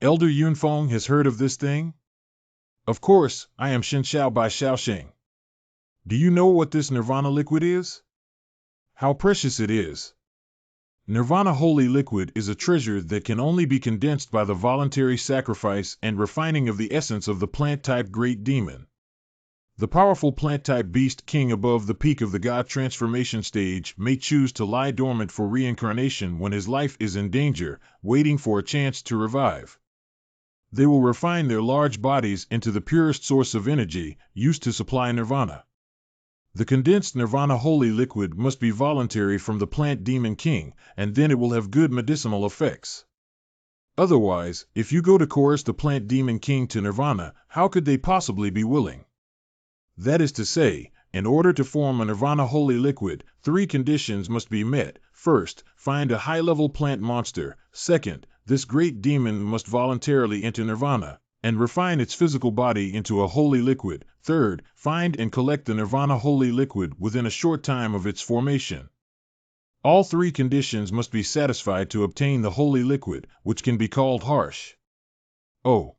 Elder Yunfeng has heard of this thing? Of course, I am Shen Xiao by Xiaosheng. Do you know what this Nirvana liquid is? How precious it is. Nirvana Holy Liquid is a treasure that can only be condensed by the voluntary sacrifice and refining of the essence of the plant-type Great Demon. The powerful plant-type beast king above the peak of the God transformation stage may choose to lie dormant for reincarnation when his life is in danger, waiting for a chance to revive. They will refine their large bodies into the purest source of energy, used to supply nirvana. The condensed Nirvana Holy Liquid must be voluntary from the plant demon king, and then it will have good medicinal effects. Otherwise, if you go to coerce the plant demon king to nirvana, how could they possibly be willing? That is to say, in order to form a Nirvana Holy Liquid, 3 conditions must be met. First, find a high-level plant monster. Second, this great demon must voluntarily enter nirvana and refine its physical body into a holy liquid. Third, find and collect the Nirvana Holy Liquid within a short time of its formation. All 3 conditions must be satisfied to obtain the holy liquid, which can be called harsh. Oh.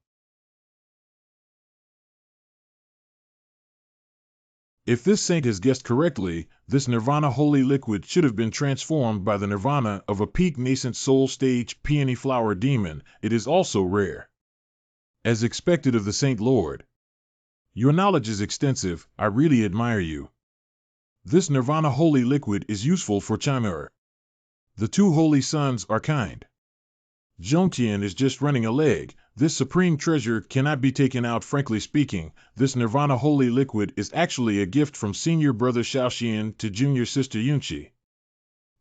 If this saint has guessed correctly, this Nirvana Holy Liquid should have been transformed by the nirvana of a peak nascent soul stage peony flower demon. It is also rare. As expected of the Saint Lord. Your knowledge is extensive, I really admire you. This Nirvana Holy Liquid is useful for Chimera. The 2 holy sons are kind. Zhongtian is just running a leg. This supreme treasure cannot be taken out. Frankly speaking, this Nirvana Holy Liquid is actually a gift from Senior Brother Shaoxian to Junior Sister Yunqi.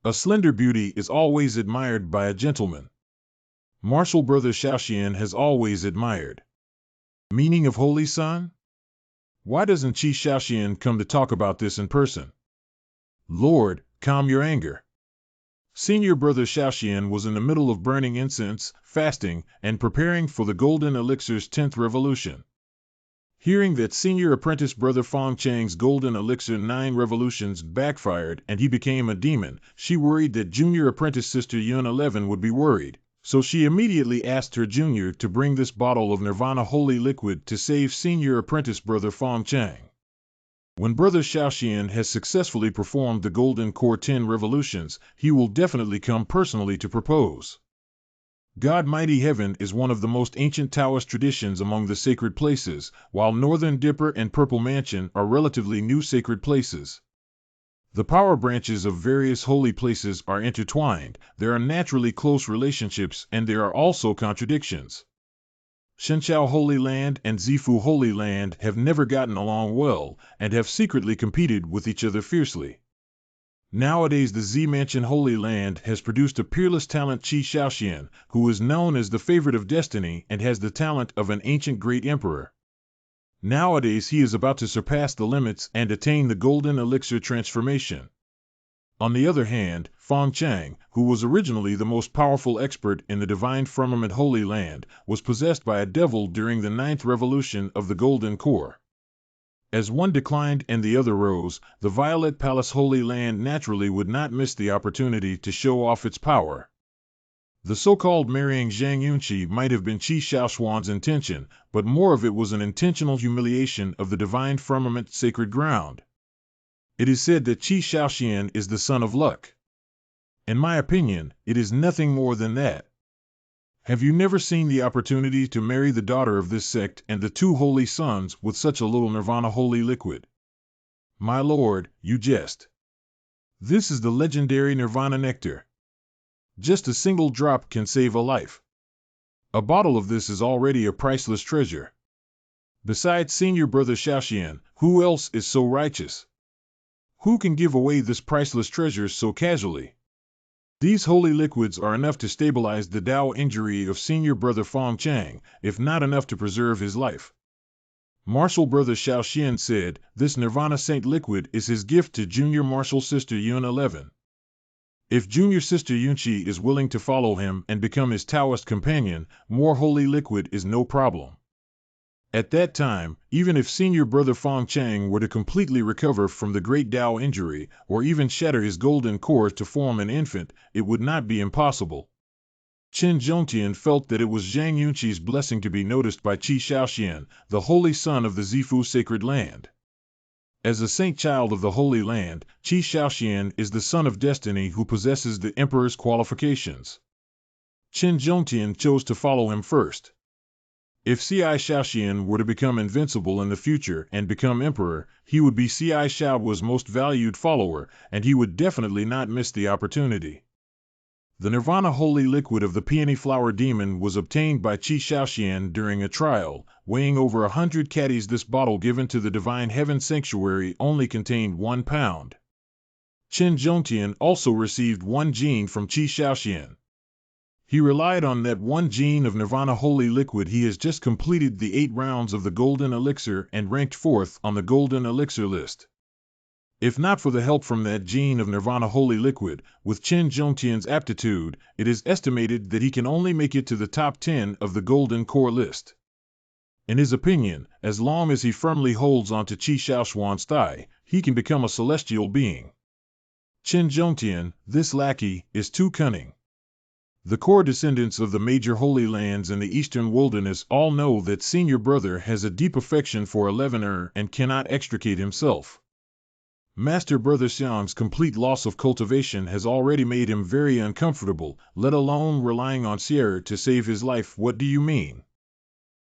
A slender beauty is always admired by a gentleman. Martial Brother Shaoxian has always admired. Meaning of Holy Son? Why doesn't Qi Shaoxian come to talk about this in person? Lord, calm your anger. Senior Brother Shaoxian was in the middle of burning incense, fasting, and preparing for the Golden Elixir's 10th revolution. Hearing that Senior Apprentice Brother Fong Chang's Golden Elixir 9 revolutions backfired and he became a demon, she worried that Junior Apprentice Sister Yun 11 would be worried, so she immediately asked her junior to bring this bottle of Nirvana Holy Liquid to save Senior Apprentice Brother Fong Chang. When Brother Xiaoxian has successfully performed the Golden Core 10 revolutions, he will definitely come personally to propose. God Mighty Heaven is one of the most ancient Taoist traditions among the sacred places, while Northern Dipper and Purple Mansion are relatively new sacred places. The power branches of various holy places are intertwined, there are naturally close relationships, and there are also contradictions. Shenqiao Holy Land and Zifu Holy Land have never gotten along well, and have secretly competed with each other fiercely. Nowadays the Z Mansion Holy Land has produced a peerless talent Qi Xiaoxian, who is known as the favorite of destiny and has the talent of an ancient great emperor. Nowadays he is about to surpass the limits and attain the golden elixir transformation. On the other hand, Feng Chang, who was originally the most powerful expert in the Divine Firmament Holy Land, was possessed by a devil during the 9th revolution of the Golden Core. As one declined and the other rose, the Violet Palace Holy Land naturally would not miss the opportunity to show off its power. The so-called marrying Zhang Yunqi might have been Qi Xiaoshuan's intention, but more of it was an intentional humiliation of the Divine Firmament sacred ground. It is said that Qi Xiaoxian is the son of luck. In my opinion, it is nothing more than that. Have you never seen the opportunity to marry the daughter of this sect and the 2 holy sons with such a little Nirvana holy liquid? My lord, you jest. This is the legendary Nirvana nectar. Just a single drop can save a life. A bottle of this is already a priceless treasure. Besides Senior Brother Xiaoxian, who else is so righteous? Who can give away this priceless treasure so casually? These holy liquids are enough to stabilize the Tao injury of Senior Brother Feng Chang, if not enough to preserve his life. Martial Brother Xiaoxian said, this Nirvana Saint liquid is his gift to Junior Martial Sister Yun 11. If Junior Sister Yunqi is willing to follow him and become his Taoist companion, more holy liquid is no problem. At that time, even if Senior Brother Feng Chang were to completely recover from the great Tao injury, or even shatter his golden core to form an infant, it would not be impossible. Qin Zhongtian felt that it was Zhang Yunqi's blessing to be noticed by Qi Xiaoxian, the holy son of the Zifu sacred land. As a saint child of the Holy Land, Qi Xiaoxian is the son of destiny who possesses the emperor's qualifications. Qin Zhongtian chose to follow him first. If Ci Xiaoxian were to become invincible in the future and become emperor, he would be Ci Xiaohua's most valued follower, and he would definitely not miss the opportunity. The Nirvana holy liquid of the peony flower demon was obtained by Qi Xiaoxian during a trial, weighing over 100 caddies. This bottle given to the Divine Heaven Sanctuary only contained 1 pound. Qin Zhongtian also received 1 gene from Qi Xiaoxian. He relied on that 1 gene of Nirvana holy liquid. He has just completed the 8 rounds of the Golden Elixir and ranked 4th on the Golden Elixir list. If not for the help from that gene of Nirvana holy liquid, with Qin Zhongtian's aptitude, it is estimated that he can only make it to the top 10 of the Golden Core list. In his opinion, as long as he firmly holds onto Qi Xiaoshuan's thigh, he can become a celestial being. Qin Zhongtian, this lackey, is too cunning. The core descendants of the major holy lands in the eastern wilderness all know that Senior Brother has a deep affection for 11er and cannot extricate himself. Master Brother Xiang's complete loss of cultivation has already made him very uncomfortable, let alone relying on Sierra to save his life. What do you mean?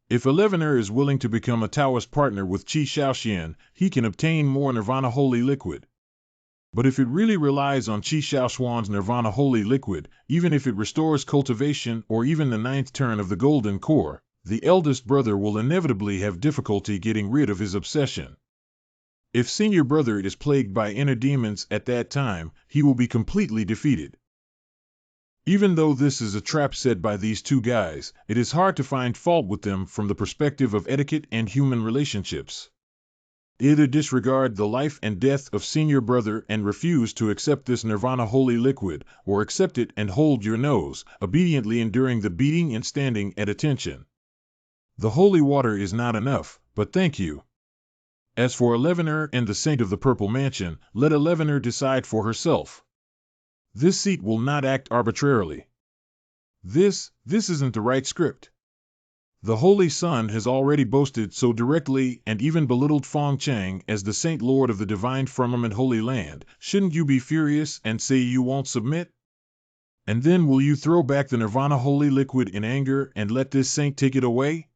If 11er is willing to become a Taoist partner with Qi Xiaoxian, he can obtain more Nirvana holy liquid. But if it really relies on Qi Xiaoshuan's Nirvana holy liquid, even if it restores cultivation or even the 9th turn of the Golden Core, the eldest brother will inevitably have difficulty getting rid of his obsession. If Senior Brother is plagued by inner demons at that time, he will be completely defeated. Even though this is a trap set by these 2 guys, it is hard to find fault with them from the perspective of etiquette and human relationships. Either disregard the life and death of Senior Brother and refuse to accept this Nirvana holy liquid, or accept it and hold your nose, obediently enduring the beating and standing at attention. The holy water is not enough, but thank you. As for 11er and the Saint of the Purple Mansion, let 11er decide for herself. This seat will not act arbitrarily. This isn't the right script. The Holy Son has already boasted so directly and even belittled Fong Chang as the Saint Lord of the Divine Firmament Holy Land. Shouldn't you be furious and say you won't submit? And then will you throw back the Nirvana Holy Liquid in anger and let this saint take it away?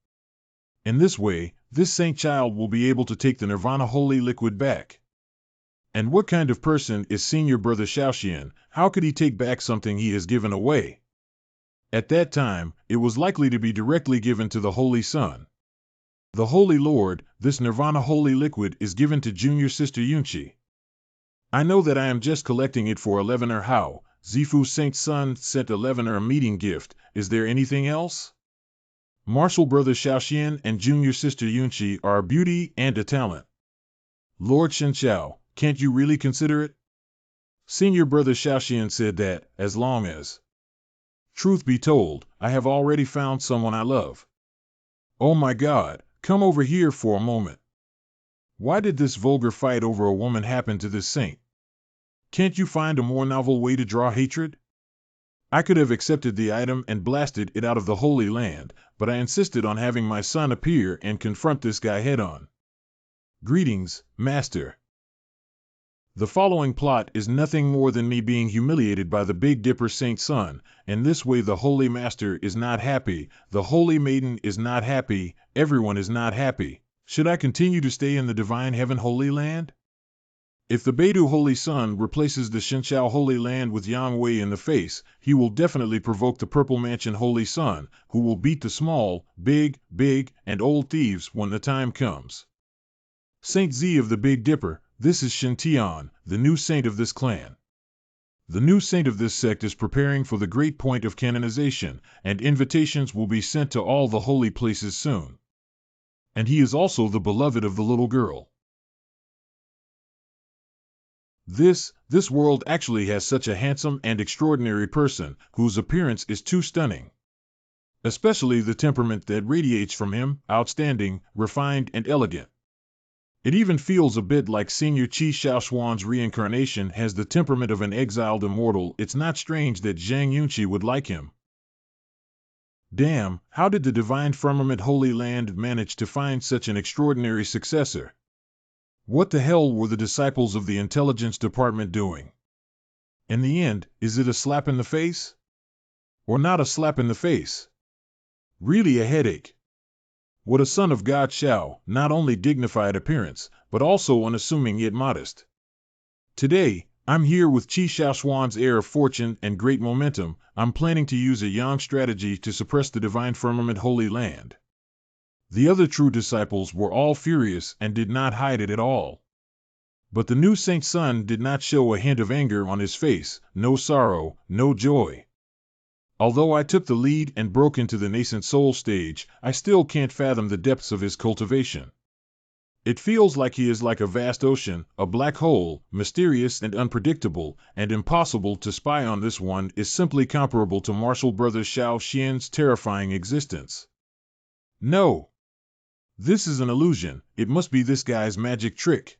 In this way, this saint child will be able to take the Nirvana Holy Liquid back. And what kind of person is Senior Brother Shaoxian? How could he take back something he has given away? At that time, it was likely to be directly given to the Holy Son. The Holy Lord, this Nirvana Holy Liquid is given to Junior Sister Yunchi. I know that I am just collecting it for 11er How. Zifu Saint's son sent 11er a meeting gift. Is there anything else? Martial Brother Shaoxian and Junior Sister Yunchi are a beauty and a talent. Lord Shenxiao, can't you really consider it? Senior Brother Shaoxian said that, as long as... Truth be told, I have already found someone I love. Oh my God, come over here for a moment. Why did this vulgar fight over a woman happen to this saint? Can't you find a more novel way to draw hatred? I could have accepted the item and blasted it out of the Holy Land, but I insisted on having my son appear and confront this guy head-on. Greetings, Master. The following plot is nothing more than me being humiliated by the Big Dipper Saint's son, and this way the Holy Master is not happy, the Holy Maiden is not happy, everyone is not happy. Should I continue to stay in the Divine Heaven Holy Land? If the Beidou Holy Son replaces the Shenxiao Holy Land with Yang Wei in the face, he will definitely provoke the Purple Mansion Holy Son, who will beat the small, big, and old thieves when the time comes. Saint Z of the Big Dipper, this is Shen Tian, the new saint of this clan. The new saint of this sect is preparing for the great point of canonization, and invitations will be sent to all the holy places soon. And he is also the beloved of the little girl. This world actually has such a handsome and extraordinary person, whose appearance is too stunning. Especially the temperament that radiates from him, outstanding, refined, and elegant. It even feels a bit like Senior Qi Shaoxuan's reincarnation has the temperament of an exiled immortal. It's not strange that Zhang Yunqi would like him. Damn, how did the Divine Firmament Holy Land manage to find such an extraordinary successor? What the hell were the disciples of the intelligence department doing? In the end, is it a slap in the face? Or not a slap in the face? Really a headache. What a son of God Shao, not only dignified appearance, but also unassuming yet modest. Today, I'm here with Qi Shaoxuan's air of fortune and great momentum. I'm planning to use a Yang strategy to suppress the Divine Firmament Holy Land. The other true disciples were all furious and did not hide it at all. But the new saint's son did not show a hint of anger on his face, no sorrow, no joy. Although I took the lead and broke into the nascent soul stage, I still can't fathom the depths of his cultivation. It feels like he is like a vast ocean, a black hole, mysterious and unpredictable, and impossible to spy on. This one is simply comparable to Martial Brother Shao Xian's terrifying existence. No! This is an illusion, it must be this guy's magic trick.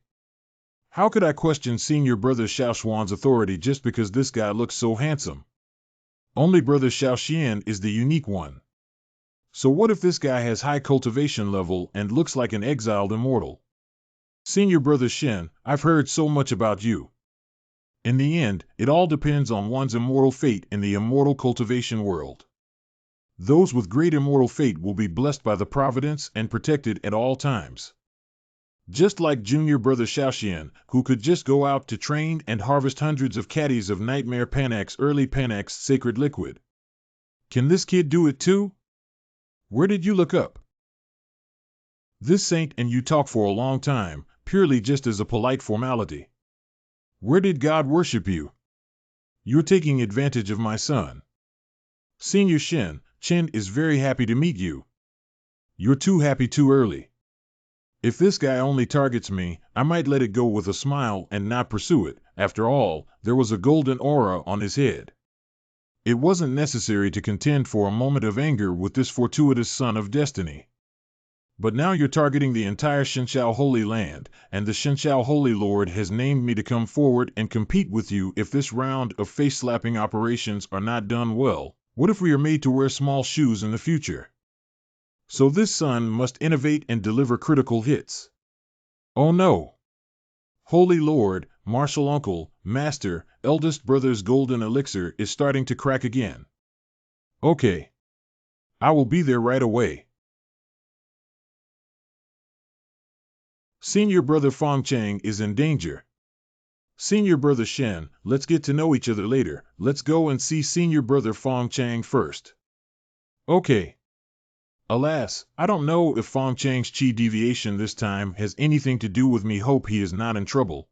How could I question Senior Brother Shaoxuan's authority just because this guy looks so handsome? Only Brother Shaoxian is the unique one. So what if this guy has high cultivation level and looks like an exiled immortal? Senior Brother Shen, I've heard so much about you. In the end, it all depends on one's immortal fate in the immortal cultivation world. Those with great immortal fate will be blessed by the providence and protected at all times. Just like Junior Brother Shaoxian, who could just go out to train and harvest hundreds of caddies of Nightmare Panax Early Panax Sacred Liquid. Can this kid do it too? Where did you look up? This saint and you talk for a long time, purely just as a polite formality. Where did God worship you? You're taking advantage of my son. Senior Chen is very happy to meet you. You're too happy too early. If this guy only targets me, I might let it go with a smile and not pursue it. After all, there was a golden aura on his head. It wasn't necessary to contend for a moment of anger with this fortuitous son of destiny. But now you're targeting the entire Shenxiao Holy Land, and the Shenxiao Holy Lord has named me to come forward and compete with you if this round of face-slapping operations are not done well. What if we are made to wear small shoes in the future? So this son must innovate and deliver critical hits. Oh no! Holy Lord, Martial Uncle, Master, Eldest Brother's golden elixir is starting to crack again. Okay. I will be there right away. Senior Brother Fong Chang is in danger. Senior Brother Shen, let's get to know each other later. Let's go and see Senior Brother Fong Chang first. Okay. Alas, I don't know if Fong Chang's chi deviation this time has anything to do with me. Hope he is not in trouble.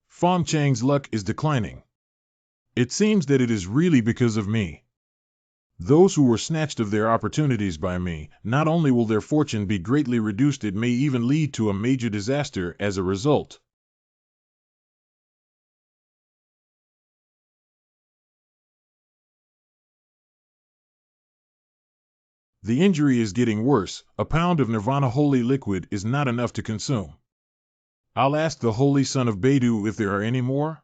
Fong Chang's luck is declining. It seems that it is really because of me. Those who were snatched of their opportunities by me, not only will their fortune be greatly reduced, it may even lead to a major disaster as a result. The injury is getting worse. A pound of Nirvana holy liquid is not enough to consume. I'll ask the Holy Son of Beidou if there are any more.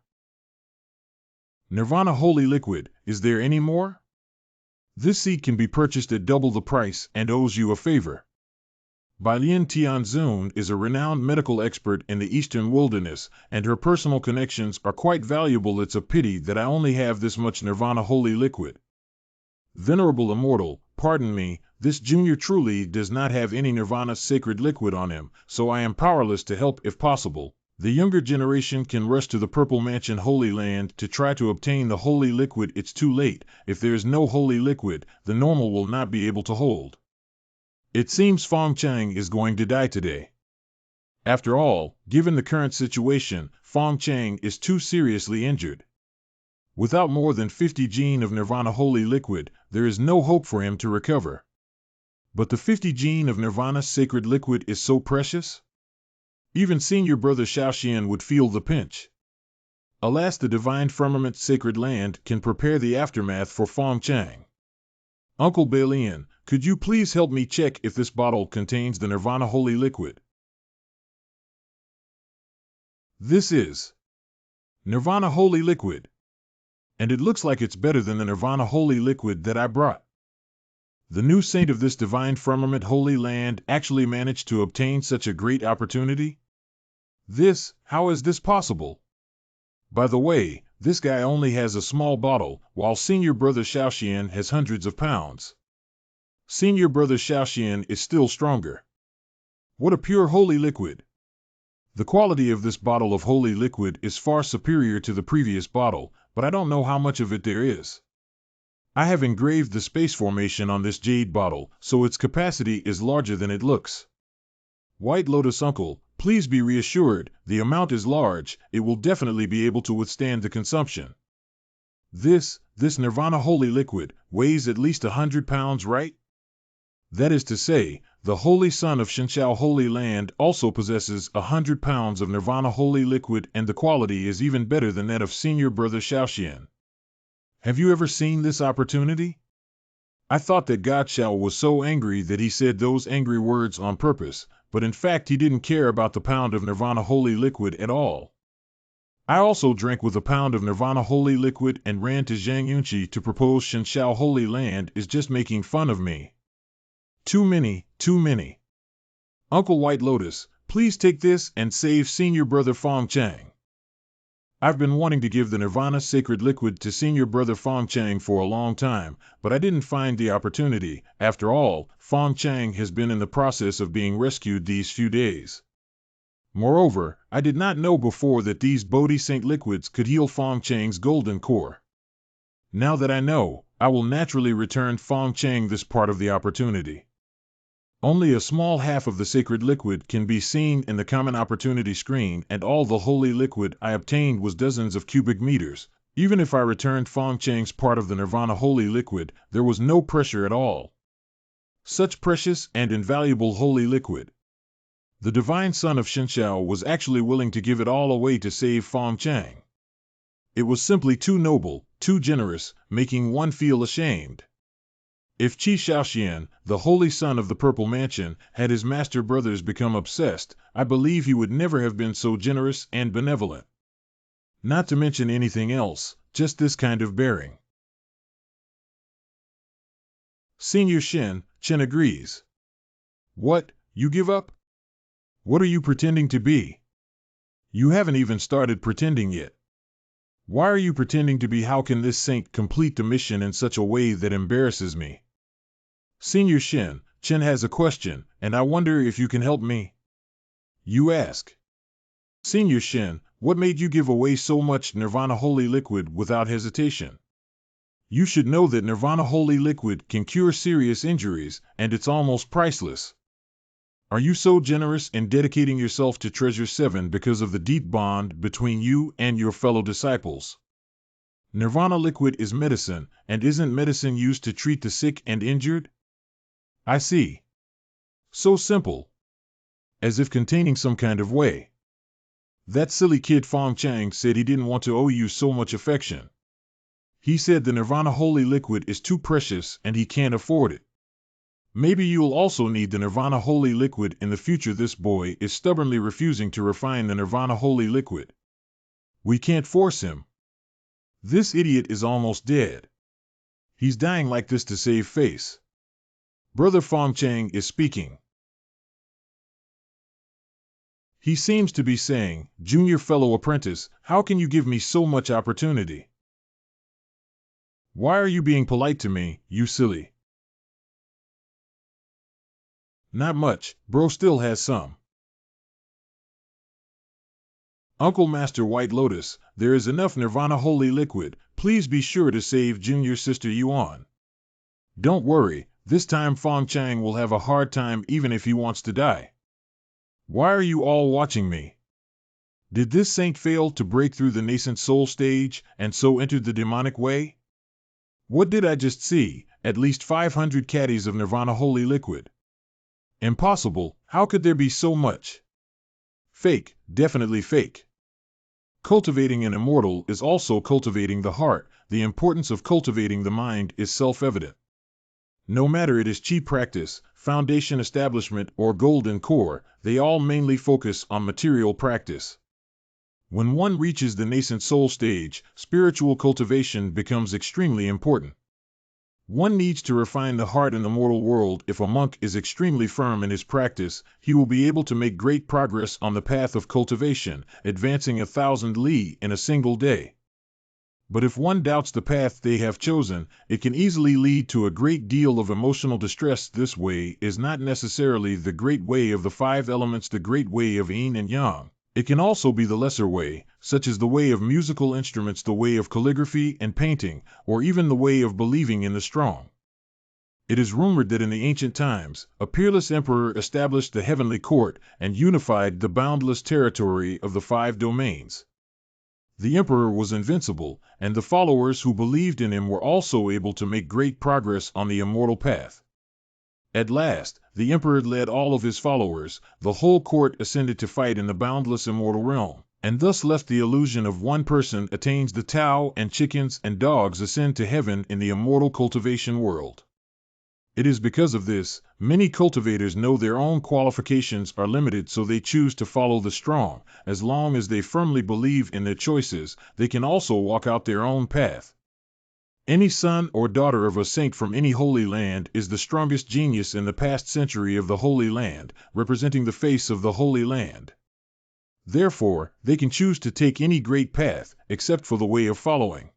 Nirvana holy liquid, is there any more? This seed can be purchased at double the price and owes you a favor. Bai Lian Tianzun is a renowned medical expert in the Eastern Wilderness, and her personal connections are quite valuable. It's a pity that I only have this much Nirvana holy liquid. Venerable Immortal, pardon me, this junior truly does not have any Nirvana sacred liquid on him, so I am powerless to help. If possible, the younger generation can rush to the Purple Mansion Holy Land to try to obtain the holy liquid. It's too late. If there is no holy liquid, the normal will not be able to hold. It seems Fong Chang is going to die today. After all, given the current situation, Fong Chang is too seriously injured. Without more than 50 gene of Nirvana holy liquid, there is no hope for him to recover. But the 50 gene of Nirvana sacred liquid is so precious? Even Senior Brother Shaoxian would feel the pinch. Alas, the Divine Firmament Sacred Land can prepare the aftermath for Fong Chang. Uncle Bailian, could you please help me check if this bottle contains the Nirvana holy liquid? This is Nirvana holy liquid. And it looks like it's better than the Nirvana holy liquid that I brought. The new saint of this divine firmament holy land actually managed to obtain such a great opportunity? How is this possible? By the way, this guy only has a small bottle, while Senior Brother Shaoxian has hundreds of pounds. Senior Brother Shaoxian is still stronger. What a pure holy liquid! The quality of this bottle of holy liquid is far superior to the previous bottle, but I don't know how much of it there is. I have engraved the space formation on this jade bottle, so its capacity is larger than it looks. White Lotus Uncle, please be reassured, the amount is large, it will definitely be able to withstand the consumption. This Nirvana holy liquid weighs at least 100 pounds, right? That is to say, the Holy Son of Shenshao Holy Land also possesses 100 pounds of Nirvana holy liquid, and the quality is even better than that of Senior Brother Shaoxian. Have you ever seen this opportunity? I thought that God Shao was so angry that he said those angry words on purpose, but in fact he didn't care about the pound of Nirvana holy liquid at all. I also drank with a pound of Nirvana holy liquid and ran to Zhang Yunqi to propose. Shenshao Holy Land is just making fun of me. Too many. Uncle White Lotus, please take this and save Senior Brother Fong Chang. I've been wanting to give the Nirvana sacred liquid to Senior Brother Fong Chang for a long time, but I didn't find the opportunity. After all, Fong Chang has been in the process of being rescued these few days. Moreover, I did not know before that these Bodhi Saint liquids could heal Fong Chang's golden core. Now that I know, I will naturally return Fong Chang this part of the opportunity. Only a small half of the sacred liquid can be seen in the common opportunity screen, and all the holy liquid I obtained was dozens of cubic meters. Even if I returned Fong Chang's part of the Nirvana holy liquid, there was no pressure at all. Such precious and invaluable holy liquid. The divine son of Shenshao was actually willing to give it all away to save Fong Chang. It was simply too noble, too generous, making one feel ashamed. If Qi Shaoxian, the holy son of the Purple Mansion, had his master brothers become obsessed, I believe he would never have been so generous and benevolent. Not to mention anything else, just this kind of bearing. Senior Chen agrees. What, you give up? What are you pretending to be? You haven't even started pretending yet. Why are you pretending to be? How can this saint complete the mission in such a way that embarrasses me? Senior Chen has a question, and I wonder if you can help me. You ask. Senior Shen, what made you give away so much Nirvana Holy Liquid without hesitation? You should know that Nirvana Holy Liquid can cure serious injuries, and it's almost priceless. Are you so generous in dedicating yourself to Treasure 7 because of the deep bond between you and your fellow disciples? Nirvana Liquid is medicine, and isn't medicine used to treat the sick and injured? I see. So simple. As if containing some kind of way. That silly kid Fong Chang said he didn't want to owe you so much affection. He said the Nirvana Holy Liquid is too precious and he can't afford it. Maybe you'll also need the Nirvana Holy Liquid in the future. This boy is stubbornly refusing to refine the Nirvana Holy Liquid. We can't force him. This idiot is almost dead. He's dying like this to save face. Brother Fong Chang is speaking. He seems to be saying, Junior fellow apprentice, how can you give me so much opportunity? Why are you being polite to me, you silly? Not much, bro still has some. Uncle Master White Lotus, there is enough Nirvana Holy Liquid, please be sure to save Junior Sister Yuan. Don't worry, this time Fong Chang will have a hard time even if he wants to die. Why are you all watching me? Did this saint fail to break through the nascent soul stage and so entered the demonic way? What did I just see? At least 500 caddies of Nirvana Holy Liquid. Impossible, how could there be so much? Fake, definitely fake. Cultivating an immortal is also cultivating the heart. The importance of cultivating the mind is self-evident. No matter it is cheap practice, foundation establishment, or golden core, they all mainly focus on material practice. When one reaches the nascent soul stage, spiritual cultivation becomes extremely important. One needs to refine the heart in the mortal world. If a monk is extremely firm in his practice, he will be able to make great progress on the path of cultivation, advancing 1,000 li in a single day. But if one doubts the path they have chosen, it can easily lead to a great deal of emotional distress. This way is not necessarily the great way of the 5 elements, the great way of yin and yang. It can also be the lesser way, such as the way of musical instruments, the way of calligraphy and painting, or even the way of believing in the strong. It is rumored that in the ancient times, a peerless emperor established the heavenly court and unified the boundless territory of the 5 domains. The emperor was invincible, and the followers who believed in him were also able to make great progress on the immortal path. At last, the emperor led all of his followers, the whole court ascended to fight in the boundless immortal realm, and thus left the illusion of one person attains the Tao and chickens and dogs ascend to heaven in the immortal cultivation world. It is because of this, many cultivators know their own qualifications are limited, so they choose to follow the strong. As long as they firmly believe in their choices, they can also walk out their own path. Any son or daughter of a saint from any holy land is the strongest genius in the past century of the Holy Land, representing the face of the Holy Land. Therefore, they can choose to take any great path, except for the way of following.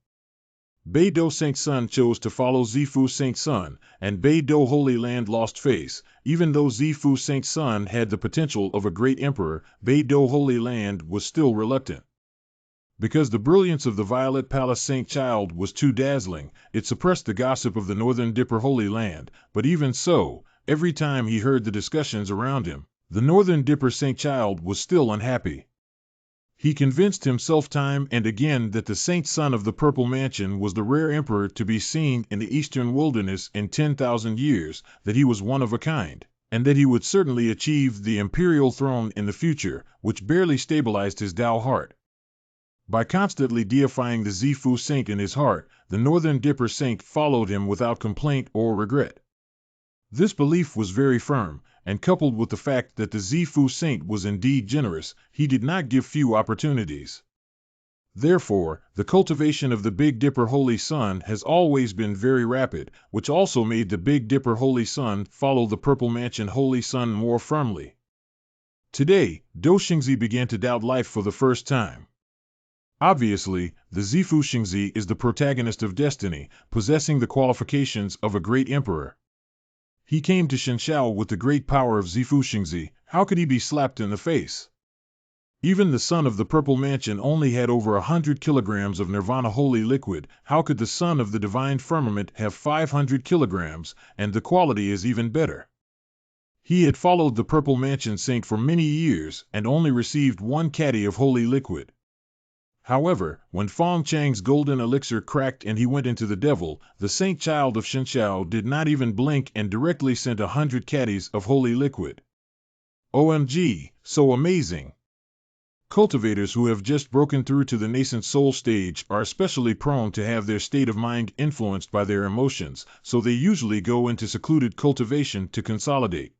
Beidou Saint Sun chose to follow Zifu Saint Sun, and Beidou Holy Land lost face. Even though Zifu Saint Sun had the potential of a great emperor, Beidou Holy Land was still reluctant. Because the brilliance of the Violet Palace Saint Child was too dazzling, it suppressed the gossip of the Northern Dipper Holy Land, but even so, every time he heard the discussions around him, the Northern Dipper Saint Child was still unhappy. He convinced himself time and again that the Saint Son of the Purple Mansion was the rare emperor to be seen in the eastern wilderness in 10,000 years, that he was one of a kind, and that he would certainly achieve the imperial throne in the future, which barely stabilized his Tao heart. By constantly deifying the Zifu Saint in his heart, the Northern Dipper Saint followed him without complaint or regret. This belief was very firm, and coupled with the fact that the Zifu Saint was indeed generous, he did not give few opportunities. Therefore, the cultivation of the Big Dipper Holy Sun has always been very rapid, which also made the Big Dipper Holy Sun follow the Purple Mansion Holy Sun more firmly. Today, Doshingzi began to doubt life for the first time. Obviously, the Zifu Xingzi is the protagonist of destiny, possessing the qualifications of a great emperor. He came to Shenshao with the great power of Zifu Xingzi. How could he be slapped in the face? Even the son of the Purple Mansion only had over 100 kilograms of Nirvana Holy Liquid. How could the son of the Divine Firmament have 500 kilograms, and the quality is even better? He had followed the Purple Mansion Saint for many years and only received 1 caddy of Holy Liquid. However, when Fong Chang's golden elixir cracked and he went into the devil, the Saint Child of Shenshao did not even blink and directly sent 100 caddies of Holy Liquid. OMG, so amazing! Cultivators who have just broken through to the nascent soul stage are especially prone to have their state of mind influenced by their emotions, so they usually go into secluded cultivation to consolidate.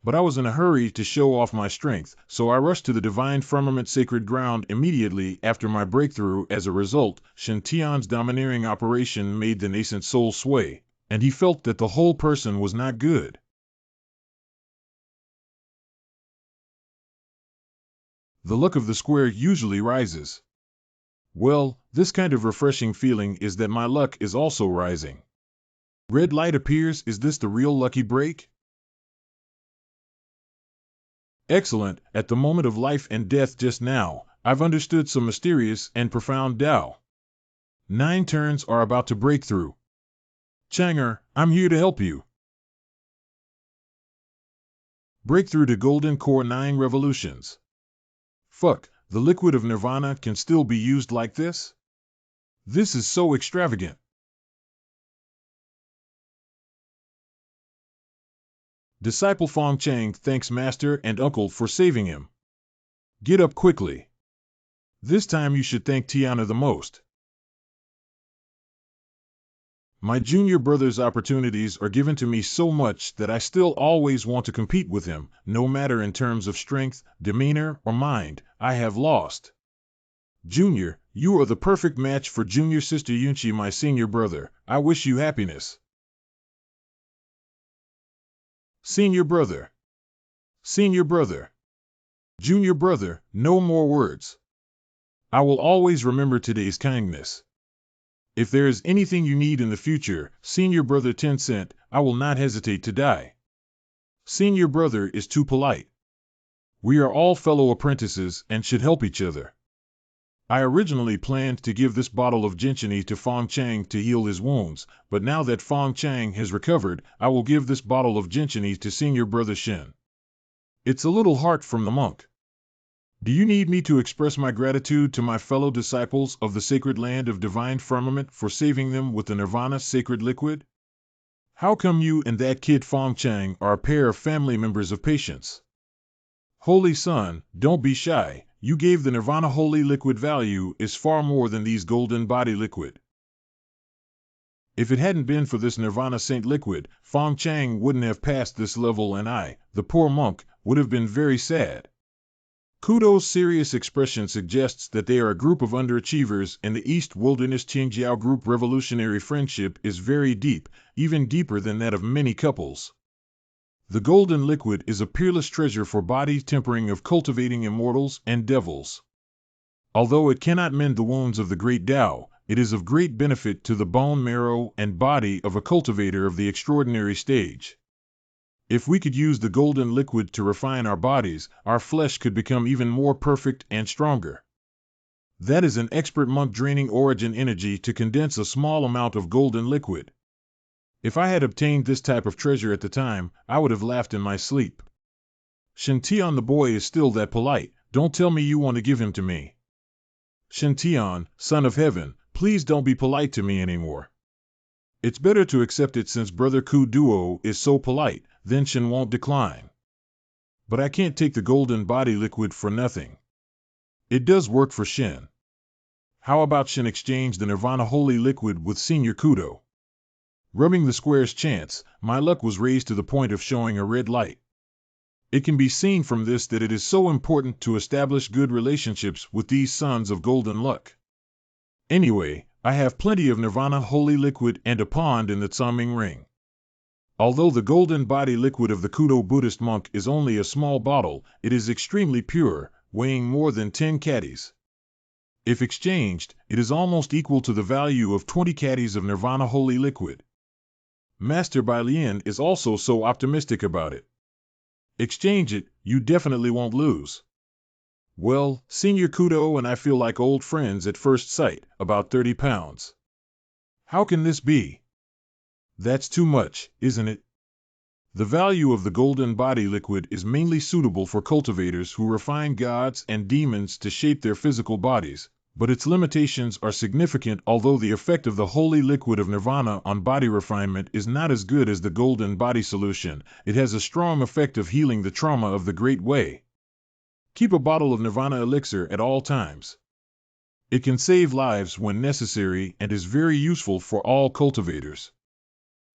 But I was in a hurry to show off my strength, so I rushed to the Divine Firmament Sacred Ground immediately after my breakthrough. As a result, Shen Tian's domineering operation made the nascent soul sway, and he felt that the whole person was not good. The luck of the square usually rises. Well, this kind of refreshing feeling is that my luck is also rising. Red light appears. Is this the real lucky break? Excellent. At the moment of life and death just now, I've understood some mysterious and profound Tao. 9 turns are about to break through. Changer, I'm here to help you. Breakthrough to Golden Core 9 revolutions. Fuck, the liquid of Nirvana can still be used like this? This is so extravagant. Disciple Fong Chang thanks Master and Uncle for saving him. Get up quickly. This time you should thank Tiana the most. My junior brother's opportunities are given to me so much that I still always want to compete with him, no matter in terms of strength, demeanor, or mind. I have lost. Junior, you are the perfect match for junior sister Yunchi, my senior brother. I wish you happiness. Senior brother. Senior brother. Junior brother, no more words. I will always remember today's kindness. If there is anything you need in the future, senior brother Tencent, I will not hesitate to die. Senior brother is too polite. We are all fellow apprentices and should help each other. I originally planned to give this bottle of Gentiany to Fong Chang to heal his wounds, but now that Fong Chang has recovered, I will give this bottle of Gentiany to senior brother Shen. It's a little heart from the monk. Do you need me to express my gratitude to my fellow disciples of the sacred land of Divine Firmament for saving them with the Nirvana sacred liquid? How come you and that kid Fong Chang are a pair of family members of patience? Holy Son, don't be shy. You gave the Nirvana Holy Liquid value is far more than these golden body liquid. If it hadn't been for this Nirvana Saint liquid, Fong Chang wouldn't have passed this level and I, the poor monk, would have been very sad. Kudo's serious expression suggests that they are a group of underachievers in the East Wilderness Qingjiao group. Revolutionary friendship is very deep, even deeper than that of many couples. The golden liquid is a peerless treasure for body tempering of cultivating immortals and devils. Although it cannot mend the wounds of the great Tao, it is of great benefit to the bone marrow and body of a cultivator of the extraordinary stage. If we could use the golden liquid to refine our bodies, our flesh could become even more perfect and stronger. That is an expert monk draining origin energy to condense a small amount of golden liquid. If I had obtained this type of treasure at the time, I would have laughed in my sleep. Shintian the boy is still that polite. Don't tell me you want to give him to me. Shintian, son of heaven, please don't be polite to me anymore. It's better to accept it since Brother Ku Duo is so polite, then Shin won't decline. But I can't take the golden body liquid for nothing. It does work for Shin. How about Shin exchange the Nirvana Holy Liquid with Senior Kudo? Rubbing the square's chance, my luck was raised to the point of showing a red light. It can be seen from this that it is so important to establish good relationships with these sons of golden luck. Anyway, I have plenty of Nirvana holy liquid and a pond in the Tsaming ring. Although the golden body liquid of the Kudo Buddhist monk is only a small bottle, it is extremely pure, weighing more than 10 caddies. If exchanged, it is almost equal to the value of 20 caddies of Nirvana holy liquid. Master Bai Lian is also so optimistic about it. Exchange it, you definitely won't lose. Well, Senior Kudo and I feel like old friends at first sight, about 30 pounds. How can this be? That's too much, isn't it? The value of the golden body liquid is mainly suitable for cultivators who refine gods and demons to shape their physical bodies, but its limitations are significant. Although the effect of the holy liquid of Nirvana on body refinement is not as good as the golden body solution, it has a strong effect of healing the trauma of the Great Way. Keep a bottle of Nirvana elixir at all times. It can save lives when necessary and is very useful for all cultivators.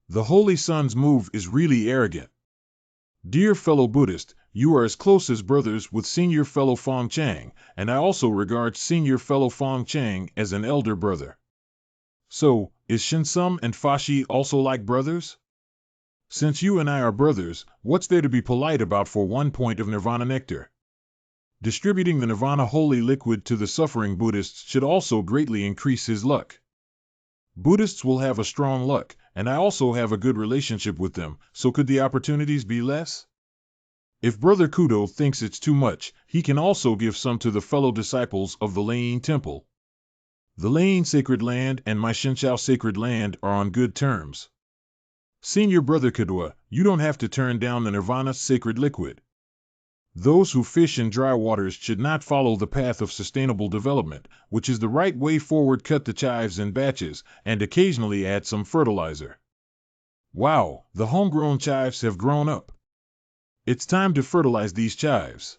The Holy Son's move is really arrogant. Dear fellow Buddhist, you are as close as brothers with senior fellow Fong Chang, and I also regard senior fellow Fong Chang as an elder brother. So, is Shinsum and Fashi also like brothers? Since you and I are brothers, what's there to be polite about for 1 point of Nirvana nectar? Distributing the Nirvana holy liquid to the suffering Buddhists should also greatly increase his luck. Buddhists will have a strong luck, and I also have a good relationship with them, so could the opportunities be less? If Brother Kudo thinks it's too much, he can also give some to the fellow disciples of the Lane Temple. The Lane Sacred Land and my Shinchao Sacred Land are on good terms. Senior Brother Kadwa, you don't have to turn down the Nirvana sacred liquid. Those who fish in dry waters should not follow the path of sustainable development, which is the right way forward. Cut the chives in batches, and occasionally add some fertilizer. Wow, the homegrown chives have grown up. It's time to fertilize these chives.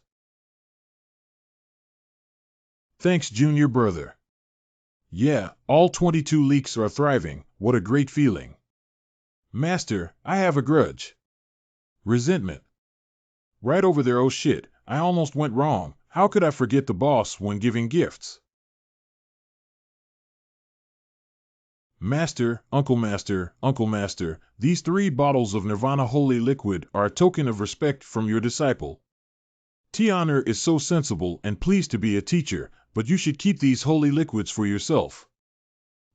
Thanks, Junior Brother. Yeah, all 22 leeks are thriving. What a great feeling. Master, I have a grudge. Resentment. Right over there, oh shit, I almost went wrong. How could I forget the boss when giving gifts? Master, Uncle Master, these 3 bottles of Nirvana holy liquid are a token of respect from your disciple. Tianer is so sensible and pleased to be a teacher, but you should keep these holy liquids for yourself.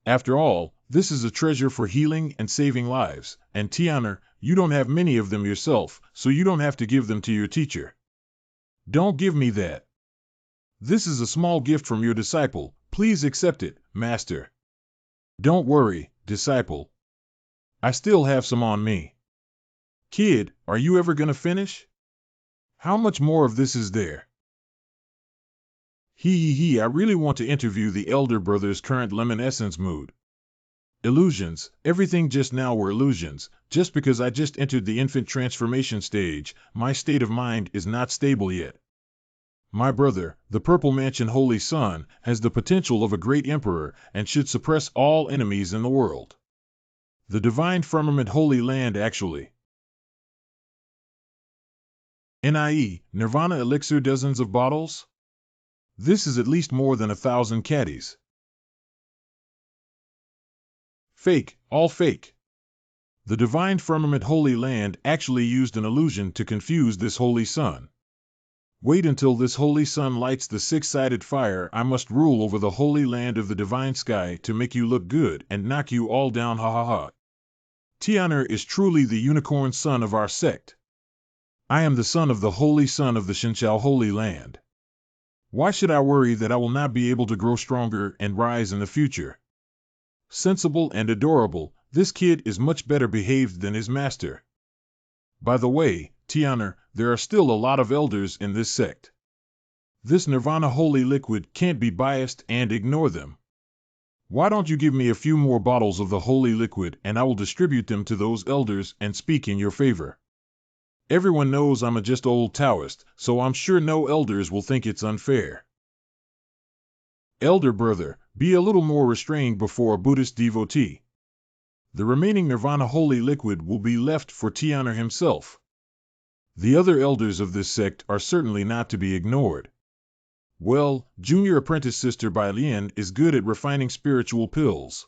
After all, this is a treasure for healing and saving lives, and Tianer, you don't have many of them yourself, so you don't have to give them to your teacher. Don't give me that. This is a small gift from your disciple. Please accept it, Master. Don't worry, disciple. I still have some on me. Kid, are you ever gonna finish? How much more of this is there? I really want to interview the elder brother's current lemon essence mood. Illusions, everything just now were illusions. Just because I just entered the infant transformation stage, my state of mind is not stable yet. My brother, the Purple Mansion Holy Son, has the potential of a great emperor and should suppress all enemies in the world. The Divine Firmament Holy Land actually. NIE, Nirvana Elixir dozens of bottles? This is at least more than 1,000 caddies. Fake, all fake. The Divine Firmament Holy Land actually used an illusion to confuse this Holy Sun. Wait until this Holy Sun lights the 6-sided fire. I must rule over the Holy Land of the Divine Sky to make you look good and knock you all down, ha ha ha. Tianer is truly the unicorn son of our sect. I am the son of the Holy Son of the Shinchao Holy Land. Why should I worry that I will not be able to grow stronger and rise in the future? Sensible and adorable, this kid is much better behaved than his master. By the way, Tianer, there are still a lot of elders in this sect. This Nirvana holy liquid can't be biased and ignore them. Why don't you give me a few more bottles of the holy liquid and I will distribute them to those elders and speak in your favor. Everyone knows I'm a just old Taoist, so I'm sure no elders will think it's unfair. Elder brother, be a little more restrained before a Buddhist devotee. The remaining Nirvana holy liquid will be left for Tianer himself. The other elders of this sect are certainly not to be ignored. Well, Junior Apprentice Sister Bai Lian is good at refining spiritual pills.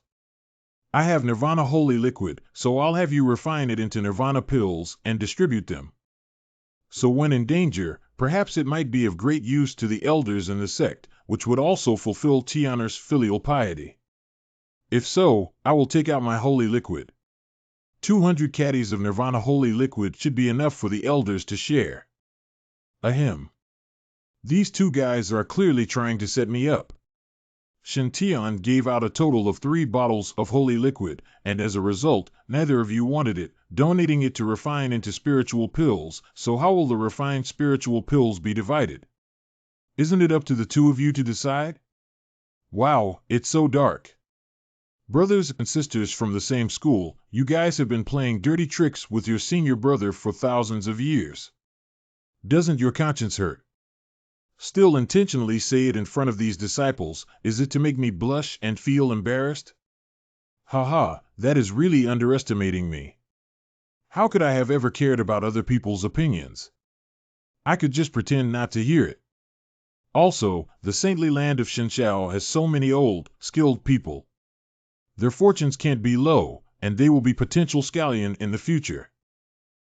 I have Nirvana Holy Liquid, so I'll have you refine it into Nirvana pills and distribute them. So when in danger, perhaps it might be of great use to the elders in the sect, which would also fulfill Tianer's filial piety. If so, I will take out my holy liquid. 200 caddies of Nirvana Holy Liquid should be enough for the elders to share. Ahem. These two guys are clearly trying to set me up. Shen Tian gave out a total of 3 bottles of holy liquid, and as a result, neither of you wanted it, donating it to refine into spiritual pills, so how will the refined spiritual pills be divided? Isn't it up to the two of you to decide? Wow, it's so dark. Brothers and sisters from the same school, you guys have been playing dirty tricks with your senior brother for thousands of years. Doesn't your conscience hurt? Still intentionally say it in front of these disciples, is it to make me blush and feel embarrassed? Haha, that is really underestimating me. How could I have ever cared about other people's opinions? I could just pretend not to hear it. Also, the saintly land of Shenshao has so many old, skilled people. Their fortunes can't be low, and they will be potential scallion in the future.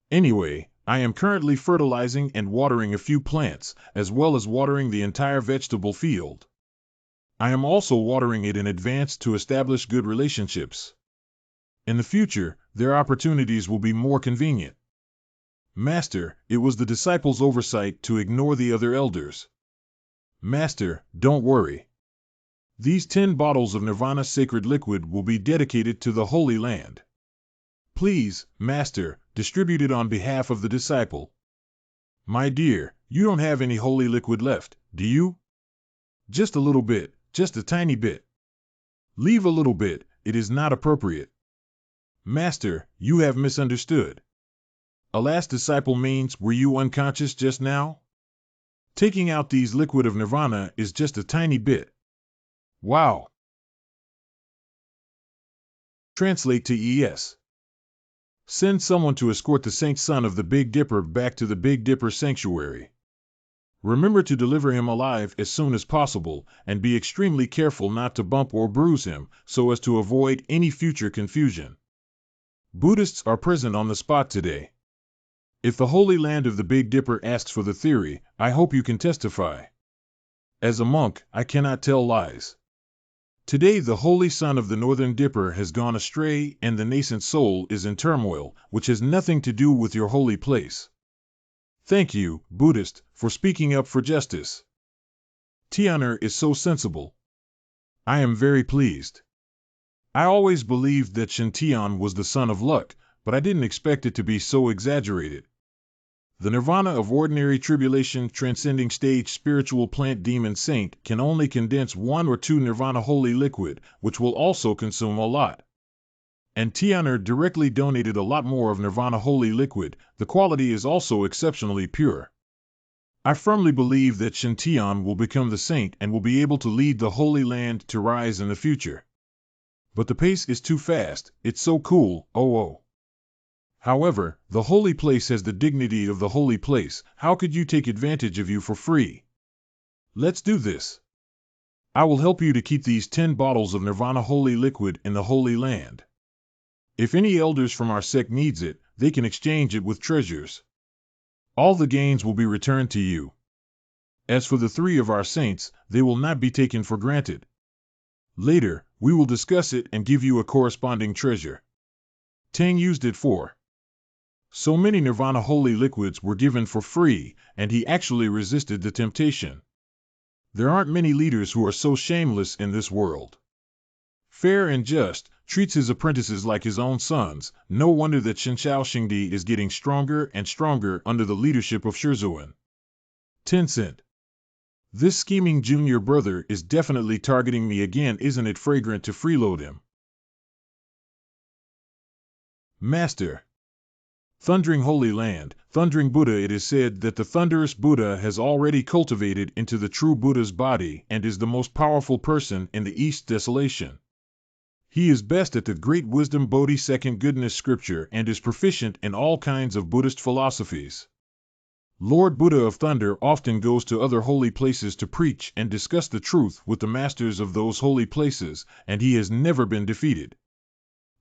Anyway, I am currently fertilizing and watering a few plants, as well as watering the entire vegetable field. I am also watering it in advance to establish good relationships. In the future, their opportunities will be more convenient. Master, it was the disciples' oversight to ignore the other elders. Master, don't worry. These 10 bottles of Nirvana Sacred Liquid will be dedicated to the Holy Land. Please, Master, distribute it on behalf of the disciple. My dear, you don't have any holy liquid left, do you? Just a little bit, just a tiny bit. Leave a little bit, it is not appropriate. Master, you have misunderstood. A last disciple means, were you unconscious just now? Taking out these liquid of Nirvana is just a tiny bit. Wow. Translate to ES. Send someone to escort the Saint Son of the Big Dipper back to the Big Dipper Sanctuary. Remember to deliver him alive as soon as possible, and be extremely careful not to bump or bruise him, so as to avoid any future confusion. Buddhists are present on the spot today. If the Holy Land of the Big Dipper asks for the theory, I hope you can testify. As a monk, I cannot tell lies. Today the Holy Son of the Northern Dipper has gone astray and the nascent soul is in turmoil, which has nothing to do with your holy place. Thank you, Buddhist, for speaking up for justice. Tianer is so sensible. I am very pleased. I always believed that Shen Tian was the son of luck, but I didn't expect it to be so exaggerated. The nirvana of ordinary tribulation transcending stage spiritual plant demon saint can only condense 1 or 2 nirvana holy liquid, which will also consume a lot. And Tianer directly donated a lot more of nirvana holy liquid. The quality is also exceptionally pure. I firmly believe that Shen Tian will become the saint and will be able to lead the Holy Land to rise in the future. But the pace is too fast, it's so cool, oh. However, the holy place has the dignity of the holy place. How could you take advantage of you for free? Let's do this. I will help you to keep these 10 bottles of Nirvana Holy Liquid in the Holy Land. If any elders from our sect needs it, they can exchange it with treasures. All the gains will be returned to you. As for the 3 of our saints, they will not be taken for granted. Later, we will discuss it and give you a corresponding treasure. Tang used it for. So many Nirvana Holy Liquids were given for free, and he actually resisted the temptation. There aren't many leaders who are so shameless in this world. Fair and just, treats his apprentices like his own sons. No wonder that Shenshao Xingdi is getting stronger and stronger under the leadership of Shizuan. Tencent. This scheming junior brother is definitely targeting me again. Isn't it fragrant to freeload him? Master. Thundering Holy Land, Thundering Buddha. It is said that the thunderous Buddha has already cultivated into the true Buddha's body and is the most powerful person in the East Desolation. He is best at the Great Wisdom Bodhi Second Goodness Scripture and is proficient in all kinds of Buddhist philosophies. Lord Buddha of Thunder often goes to other holy places to preach and discuss the truth with the masters of those holy places, and he has never been defeated.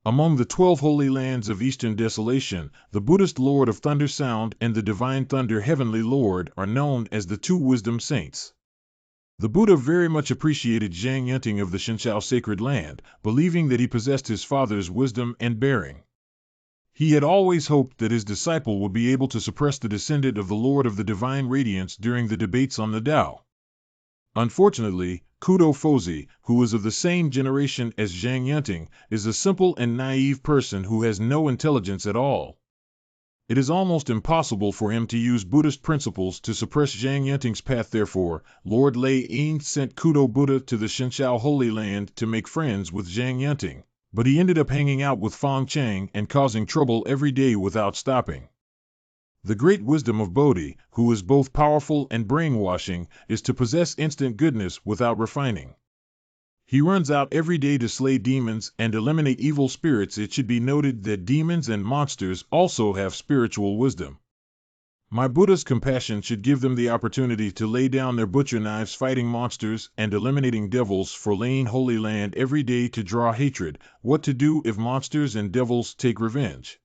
Among the 12 holy lands of Eastern Desolation, the Buddhist Lord of Thunder Sound and the Divine Thunder Heavenly Lord are known as the two wisdom saints. The Buddha very much appreciated Zhang Yunting of the Shenshao sacred land, believing that he possessed his father's wisdom and bearing. He had always hoped that his disciple would be able to suppress the descendant of the Lord of the Divine Radiance during the debates on the Tao. Unfortunately, Kudo Fozi, who is of the same generation as Zhang Yunting, is a simple and naive person who has no intelligence at all. It is almost impossible for him to use Buddhist principles to suppress Zhang Yunting's path. Therefore, Lord Lei Ying sent Kudo Buddha to the Shenshao Holy Land to make friends with Zhang Yunting, but he ended up hanging out with Fang Chang and causing trouble every day without stopping. The great wisdom of Bodhi, who is both powerful and brainwashing, is to possess instant goodness without refining. He runs out every day to slay demons and eliminate evil spirits. It should be noted that demons and monsters also have spiritual wisdom. My Buddha's compassion should give them the opportunity to lay down their butcher knives fighting monsters and eliminating devils for laying Holy Land every day to draw hatred. What to do if monsters and devils take revenge?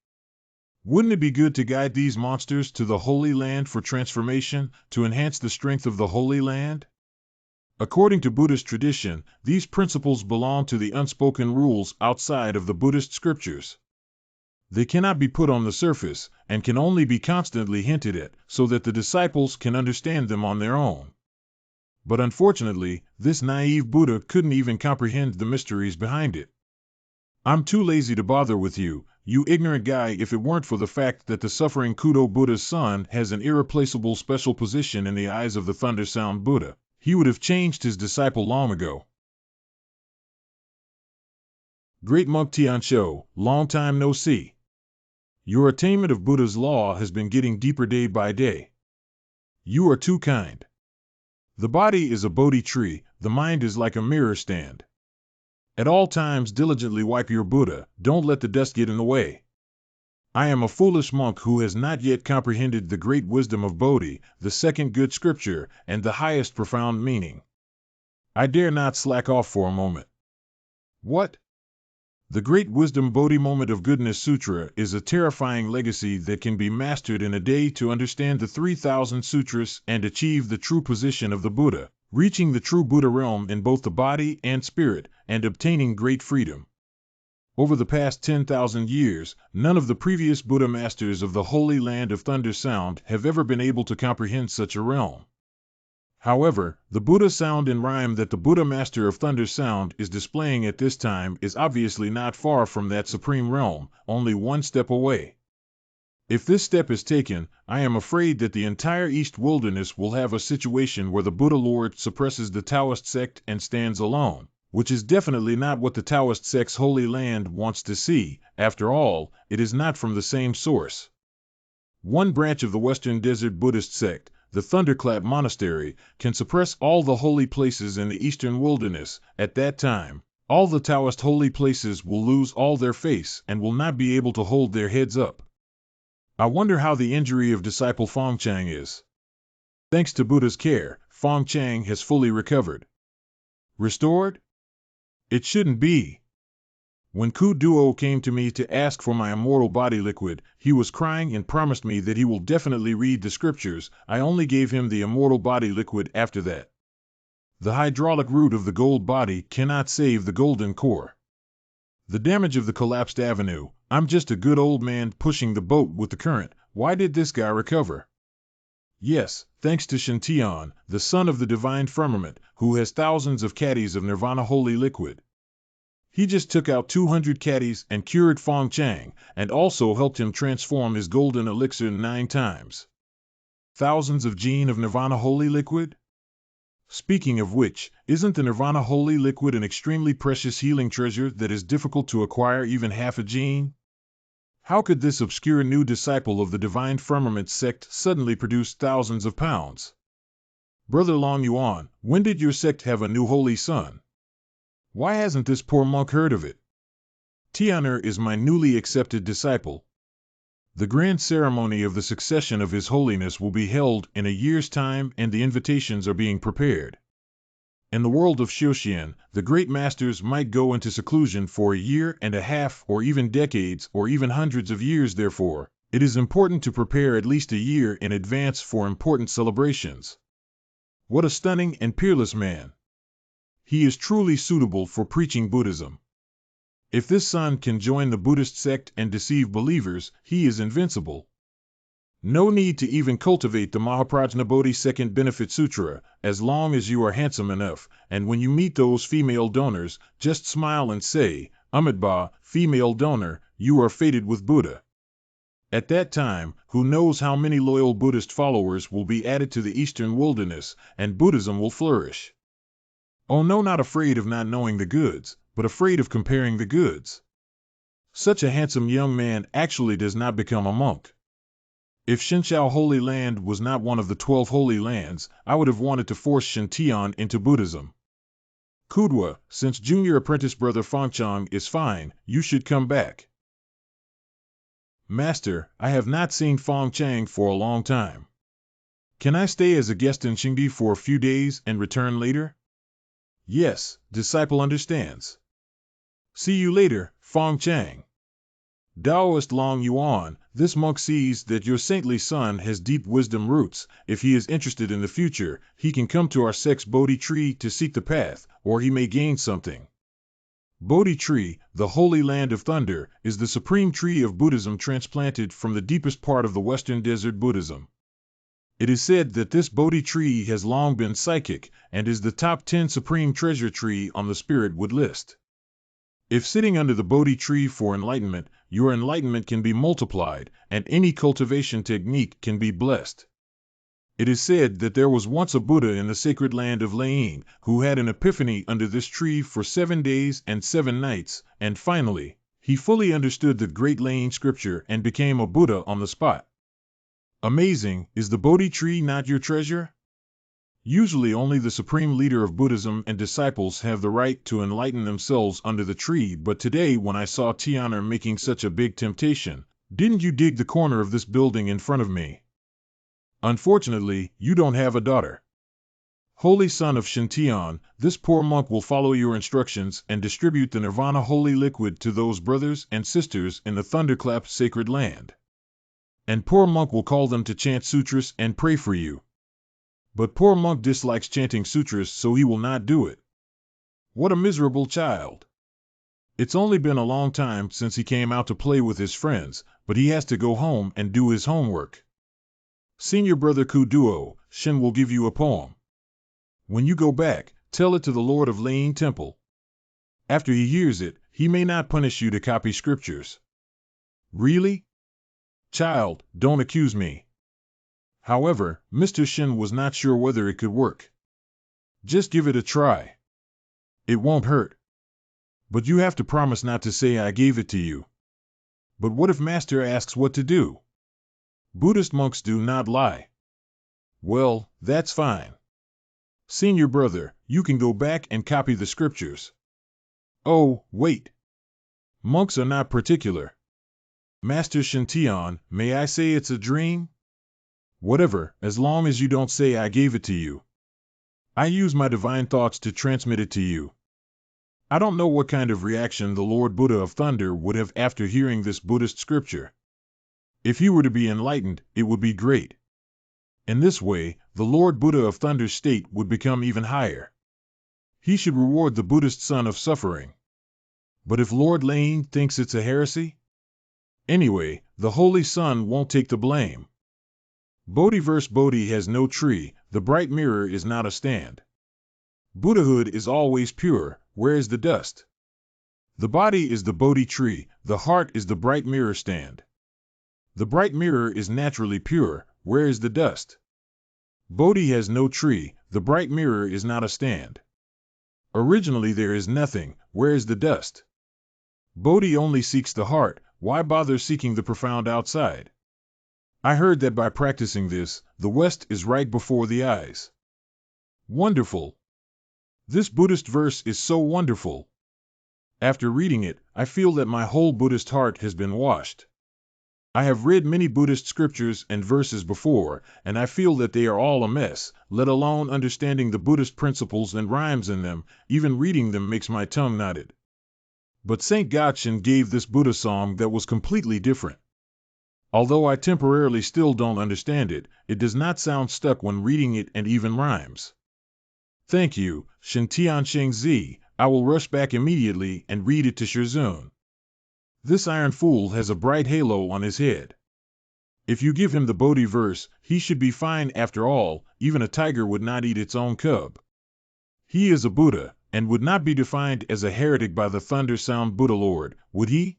Wouldn't it be good to guide these monsters to the Holy Land for transformation, to enhance the strength of the Holy Land? According to Buddhist tradition, these principles belong to the unspoken rules outside of the Buddhist scriptures. They cannot be put on the surface, and can only be constantly hinted at, so that the disciples can understand them on their own. But unfortunately, this naive Buddha couldn't even comprehend the mysteries behind it. I'm too lazy to bother with you, you ignorant guy. If it weren't for the fact that the suffering Kudo Buddha's son has an irreplaceable special position in the eyes of the Thunder Sound Buddha, he would have changed his disciple long ago. Great Monk Tianshou, long time no see. Your attainment of Buddha's law has been getting deeper day by day. You are too kind. The body is a Bodhi tree, the mind is like a mirror stand. At all times diligently wipe your Buddha, don't let the dust get in the way. I am a foolish monk who has not yet comprehended the great wisdom of Bodhi, the second good scripture, and the highest profound meaning. I dare not slack off for a moment. What? The Great Wisdom Bodhi Moment of Goodness Sutra is a terrifying legacy that can be mastered in a day to understand the 3,000 sutras and achieve the true position of the Buddha, reaching the true Buddha realm in both the body and spirit, and obtaining great freedom. Over the past 10,000 years, none of the previous Buddha masters of the Holy Land of Thunder Sound have ever been able to comprehend such a realm. However, the Buddha sound and rhyme that the Buddha Master of Thunder Sound is displaying at this time is obviously not far from that supreme realm, only one step away. If this step is taken, I am afraid that the entire East Wilderness will have a situation where the Buddha Lord suppresses the Taoist sect and stands alone, which is definitely not what the Taoist sect's Holy Land wants to see. After all, it is not from the same source. One branch of the Western Desert Buddhist sect, the Thunderclap Monastery, can suppress all the holy places in the Eastern Wilderness. At that time, all the Taoist holy places will lose all their face and will not be able to hold their heads up. I wonder how the injury of disciple Fang Chang is. Thanks to Buddha's care, Fang Chang has fully recovered. Restored? It shouldn't be. When Ku Duo came to me to ask for my immortal body liquid, he was crying and promised me that he will definitely read the scriptures. I only gave him the immortal body liquid after that. The hydraulic root of the gold body cannot save the golden core. The damage of the collapsed avenue, I'm just a good old man pushing the boat with the current. Why did this guy recover? Yes, thanks to Shantian, the son of the divine firmament, who has thousands of caddies of nirvana holy liquid. He just took out 200 caddies and cured Fang Chang, and also helped him transform his golden elixir 9 times. Thousands of gene of nirvana holy liquid? Speaking of which, isn't the nirvana holy liquid an extremely precious healing treasure that is difficult to acquire even half a gene? How could this obscure new disciple of the divine firmament sect suddenly produce thousands of pounds? Brother Long Yuan, when did your sect have a new holy son? Why hasn't this poor monk heard of it? Tian'er is my newly accepted disciple. The grand ceremony of the succession of His Holiness will be held in a year's time, and the invitations are being prepared. In the world of Xiuxian, the great masters might go into seclusion for a year and a half, or even decades, or even hundreds of years. Therefore, it is important to prepare at least a year in advance for important celebrations. What a stunning and peerless man! He is truly suitable for preaching Buddhism. If this son can join the Buddhist sect and deceive believers, he is invincible. No need to even cultivate the Mahaprajnabodhi Second Benefit Sutra, as long as you are handsome enough, and when you meet those female donors, just smile and say, Amitabha, female donor, you are fated with Buddha. At that time, who knows how many loyal Buddhist followers will be added to the eastern wilderness, and Buddhism will flourish. Oh no, not afraid of not knowing the goods, but afraid of comparing the goods. Such a handsome young man actually does not become a monk. If Xinqiao Holy Land was not one of the 12 holy lands, I would have wanted to force Xintian into Buddhism. Kudwa, since junior apprentice brother Fangchang is fine, you should come back. Master, I have not seen Fangchang for a long time. Can I stay as a guest in Xingdi for a few days and return later? Yes, disciple understands. See you later, Fangchang. Taoist Long Yuan, this monk sees that your saintly son has deep wisdom roots. If he is interested in the future, he can come to our sect's Bodhi tree to seek the path, or he may gain something. Bodhi tree, the holy land of thunder, is the supreme tree of Buddhism transplanted from the deepest part of the Western Desert Buddhism. It is said that this Bodhi tree has long been psychic, and is the top 10 supreme treasure tree on the Spirit Wood list. If sitting under the Bodhi tree for enlightenment, your enlightenment can be multiplied, and any cultivation technique can be blessed. It is said that there was once a Buddha in the sacred land of Lain, who had an epiphany under this tree for 7 days and 7 nights, and finally, he fully understood the great Lain scripture and became a Buddha on the spot. Amazing, is the Bodhi tree not your treasure? Usually only the supreme leader of Buddhism and disciples have the right to enlighten themselves under the tree, but today when I saw Tianer making such a big temptation, didn't you dig the corner of this building in front of me? Unfortunately, you don't have a daughter. Holy son of Xintian, this poor monk will follow your instructions and distribute the nirvana holy liquid to those brothers and sisters in the thunderclap sacred land. And poor monk will call them to chant sutras and pray for you. But poor monk dislikes chanting sutras, so he will not do it. What a miserable child. It's only been a long time since he came out to play with his friends, but he has to go home and do his homework. Senior brother Kuduo, Shin will give you a poem. When you go back, tell it to the Lord of Lain Temple. After he hears it, he may not punish you to copy scriptures. Really? Child, don't accuse me. However, Mr. Shin was not sure whether it could work. Just give it a try. It won't hurt. But you have to promise not to say I gave it to you. But what if Master asks what to do? Buddhist monks do not lie. Well, that's fine. Senior brother, you can go back and copy the scriptures. Oh, wait. Monks are not particular. Master Xintian, may I say it's a dream? Whatever, as long as you don't say I gave it to you. I use my divine thoughts to transmit it to you. I don't know what kind of reaction the Lord Buddha of Thunder would have after hearing this Buddhist scripture. If he were to be enlightened, it would be great. In this way, the Lord Buddha of Thunder's state would become even higher. He should reward the Buddhist son of suffering. But if Lord Lain thinks it's a heresy? Anyway, the Holy Son won't take the blame. Bodhiverse Bodhi has no tree, the bright mirror is not a stand. Buddhahood is always pure, where is the dust? The body is the Bodhi tree, the heart is the bright mirror stand. The bright mirror is naturally pure, where is the dust? Bodhi has no tree, the bright mirror is not a stand. Originally there is nothing, where is the dust? Bodhi only seeks the heart, why bother seeking the profound outside? I heard that by practicing this, the West is right before the eyes. Wonderful! This Buddhist verse is so wonderful. After reading it, I feel that my whole Buddhist heart has been washed. I have read many Buddhist scriptures and verses before, and I feel that they are all a mess, let alone understanding the Buddhist principles and rhymes in them. Even reading them makes my tongue knotted. But Saint Gotchen gave this Buddha song that was completely different. Although I temporarily still don't understand it, it does not sound stuck when reading it and even rhymes. Thank you, Shintiansheng Zi. I will rush back immediately and read it to Shirzun. This iron fool has a bright halo on his head. If you give him the Bodhi verse, he should be fine after all. Even a tiger would not eat its own cub. He is a Buddha, and would not be defined as a heretic by the thunder sound Buddha Lord, would he?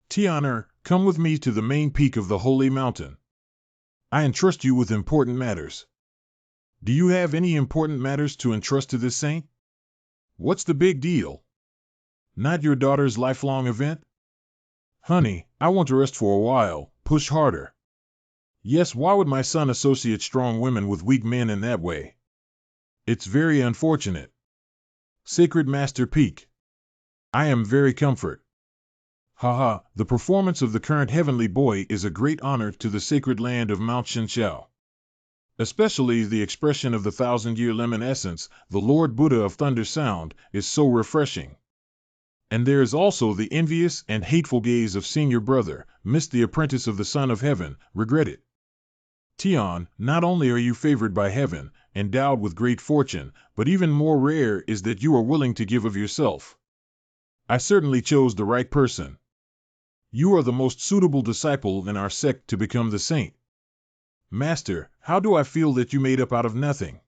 Tianer, come with me to the main peak of the holy mountain. I entrust you with important matters. Do you have any important matters to entrust to this saint? What's the big deal? Not your daughter's lifelong event? Honey, I want to rest for a while, push harder. Yes, why would my son associate strong women with weak men in that way? It's very unfortunate. Sacred Master Peak. I am very comfort. Haha, the performance of the current heavenly boy is a great honor to the sacred land of Mount Shinshao. Especially the expression of the 1,000-year lemon essence, the Lord Buddha of Thunder Sound, is so refreshing. And there is also the envious and hateful gaze of senior brother, missed the apprentice of the Son of Heaven, regret it. Tian, not only are you favored by heaven, endowed with great fortune, but even more rare is that you are willing to give of yourself. I certainly chose the right person. You are the most suitable disciple in our sect to become the saint. Master, how do I feel that you made up out of nothing?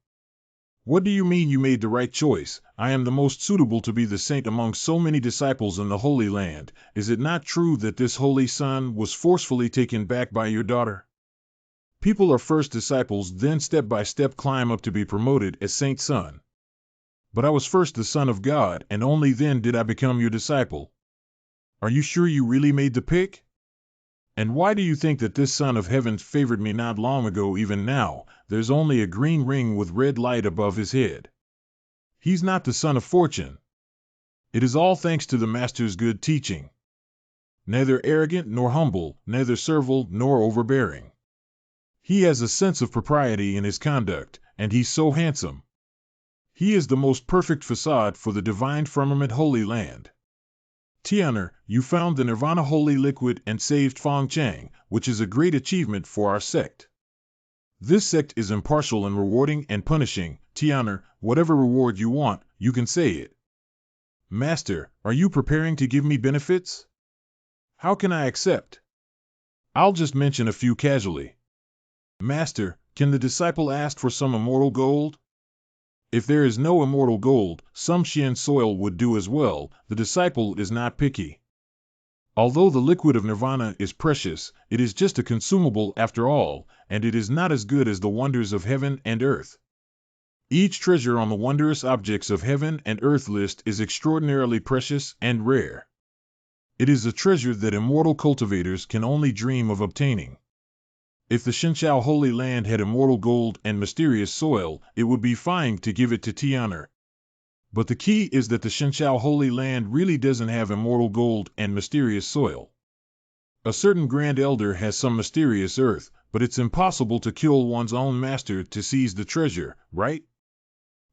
What do you mean you made the right choice? I am the most suitable to be the saint among so many disciples in the Holy Land. Is it not true that this holy son was forcefully taken back by your daughter? People are first disciples, then step by step climb up to be promoted as saint's son. But I was first the Son of God, and only then did I become your disciple. Are you sure you really made the pick? And why do you think that this Son of Heaven favored me not long ago? Even now, there's only a green ring with red light above his head. He's not the son of fortune. It is all thanks to the Master's good teaching. Neither arrogant nor humble, neither servile nor overbearing. He has a sense of propriety in his conduct, and he's so handsome. He is the most perfect facade for the divine firmament Holy Land. Tianer, you found the Nirvana holy liquid and saved Fong Chang, which is a great achievement for our sect. This sect is impartial in rewarding and punishing. Tianer, whatever reward you want, you can say it. Master, are you preparing to give me benefits? How can I accept? I'll just mention a few casually. Master, can the disciple ask for some immortal gold? If there is no immortal gold, some Xian soil would do as well. The disciple is not picky. Although the liquid of nirvana is precious, it is just a consumable after all, and it is not as good as the wonders of heaven and earth. Each treasure on the wondrous objects of heaven and earth list is extraordinarily precious and rare. It is a treasure that immortal cultivators can only dream of obtaining. If the Shinshao Holy Land had immortal gold and mysterious soil, it would be fine to give it to Tianer. But the key is that the Shinshao Holy Land really doesn't have immortal gold and mysterious soil. A certain Grand Elder has some mysterious earth, but it's impossible to kill one's own master to seize the treasure, right?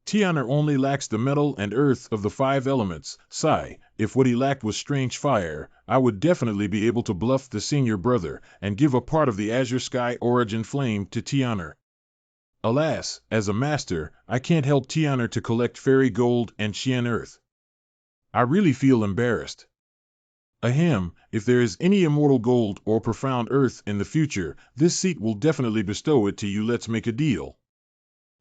Tianer only lacks the metal and earth of the 5 elements. Sigh, if what he lacked was strange fire, I would definitely be able to bluff the senior brother and give a part of the azure sky origin flame to Tianer. Alas, as a master, I can't help Tianer to collect fairy gold and Xian earth. I really feel embarrassed. Ahem, if there is any immortal gold or profound earth in the future, this seat will definitely bestow it to you. Let's make a deal.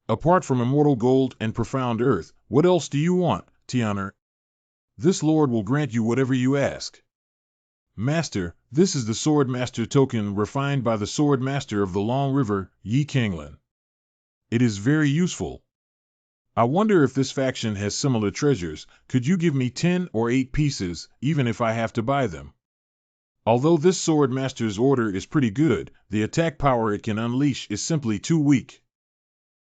Apart from immortal gold and profound earth, what else do you want, Tianer? This Lord will grant you whatever you ask. Master, this is the Sword Master token refined by the Sword Master of the Long River, Yi Kanglin. It is very useful. I wonder if this faction has similar treasures. Could you give me 10 or 8 pieces, even if I have to buy them? Although this Sword Master's order is pretty good, the attack power it can unleash is simply too weak.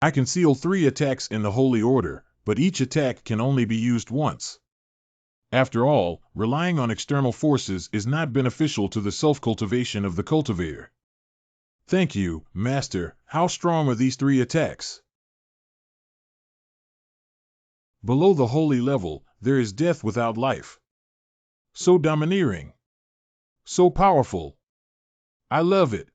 I can seal 3 attacks in the Holy Order, but each attack can only be used once. After all, relying on external forces is not beneficial to the self-cultivation of the cultivator. Thank you, Master. How strong are these 3 attacks? Below the holy level, there is death without life. So domineering. So powerful. I love it.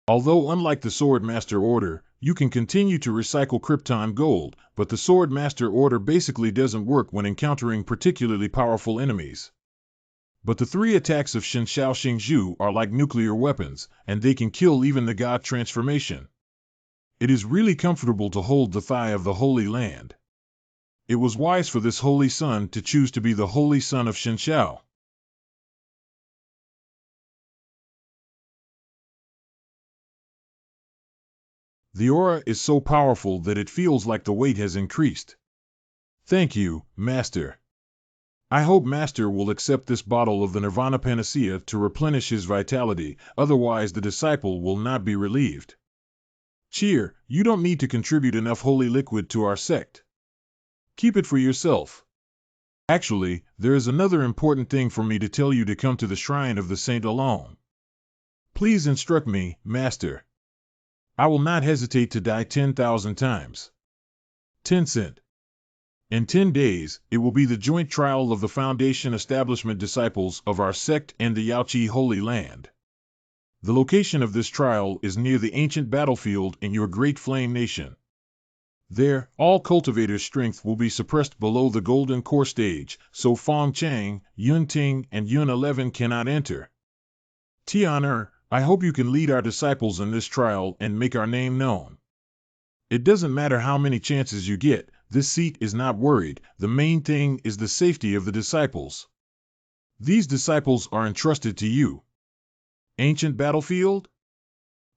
Although unlike the Sword Master Order, you can continue to recycle Krypton gold, but the Sword Master Order basically doesn't work when encountering particularly powerful enemies. But the 3 attacks of Shenshao Xingzhu are like nuclear weapons, and they can kill even the God transformation. It is really comfortable to hold the thigh of the Holy Land. It was wise for this Holy Son to choose to be the Holy Son of Shenshao. The aura is so powerful that it feels like the weight has increased. Thank you, Master. I hope Master will accept this bottle of the Nirvana Panacea to replenish his vitality, otherwise the disciple will not be relieved. Cheer, you don't need to contribute enough holy liquid to our sect. Keep it for yourself. Actually, there is another important thing for me to tell you to come to the shrine of the Saint alone. Please instruct me, Master. I will not hesitate to die 10,000 times. 10 cent. In 10 days, it will be the joint trial of the Foundation Establishment disciples of our sect and the Yaoqi Holy Land. The location of this trial is near the ancient battlefield in your great flame nation. There, all cultivators' strength will be suppressed below the golden core stage, so Fong Chang, Yun Ting, and Yun 11 cannot enter. Tian'er, I hope you can lead our disciples in this trial and make our name known. It doesn't matter how many chances you get, this seat is not worried, the main thing is the safety of the disciples. These disciples are entrusted to you. Ancient battlefield?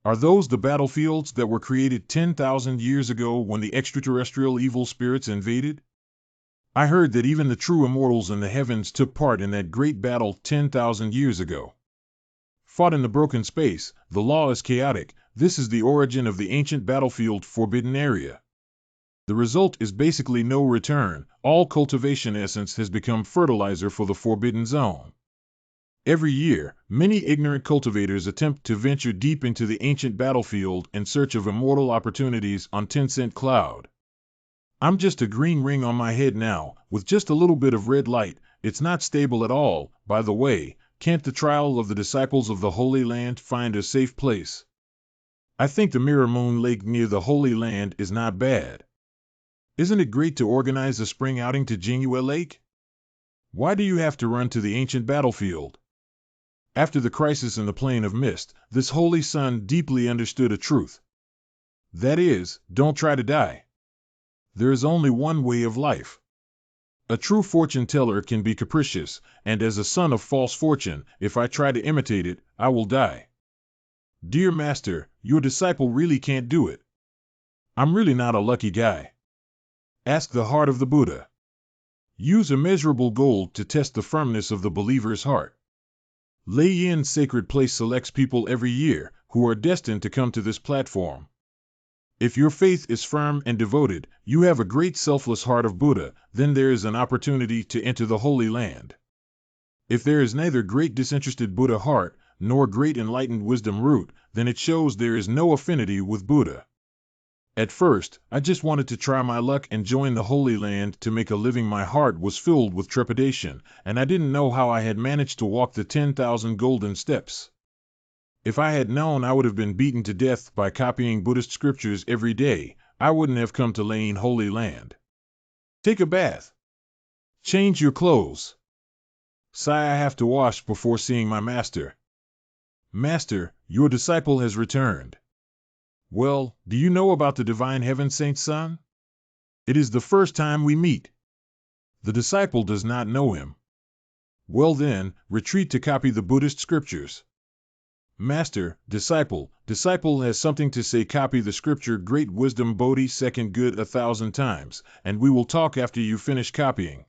Are those the battlefields that were created 10,000 years ago when the extraterrestrial evil spirits invaded? I heard that even the true immortals in the heavens took part in that great battle 10,000 years ago. Fought in the broken space, the law is chaotic. This is the origin of the ancient battlefield forbidden area. The result is basically no return. All cultivation essence has become fertilizer for the forbidden zone. Every year, many ignorant cultivators attempt to venture deep into the ancient battlefield in search of immortal opportunities on 10 Cent Cloud. I'm just a green ring on my head now, with just a little bit of red light. It's not stable at all, by the way. Can't the trial of the disciples of the Holy Land find a safe place? I think the Mirror Moon Lake near the Holy Land is not bad. Isn't it great to organize a spring outing to Jingyue Lake? Why do you have to run to the ancient battlefield? After the crisis in the Plain of Mist, this Holy Son deeply understood a truth. That is, don't try to die. There is only one way of life. A true fortune teller can be capricious, and as a son of false fortune, if I try to imitate it, I will die. Dear Master, your disciple really can't do it. I'm really not a lucky guy. Ask the heart of the Buddha. Use immeasurable gold to test the firmness of the believer's heart. Lei Yin's sacred place selects people every year who are destined to come to this platform. If your faith is firm and devoted, you have a great selfless heart of Buddha, then there is an opportunity to enter the Holy Land. If there is neither great disinterested Buddha heart, nor great enlightened wisdom root, then it shows there is no affinity with Buddha. At first, I just wanted to try my luck and join the Holy Land to make a living. My heart was filled with trepidation, and I didn't know how I had managed to walk the 10,000 golden steps. If I had known I would have been beaten to death by copying Buddhist scriptures every day, I wouldn't have come to Lane Holy Land. Take a bath. Change your clothes. Sigh, I have to wash before seeing my master. Master, your disciple has returned. Well, do you know about the Divine Heaven Saint's son? It is the first time we meet. The disciple does not know him. Well then, retreat to copy the Buddhist scriptures. Master, disciple has something to say. Copy the scripture Great Wisdom Bodhi Second Good 1,000 times, and we will talk after you finish copying.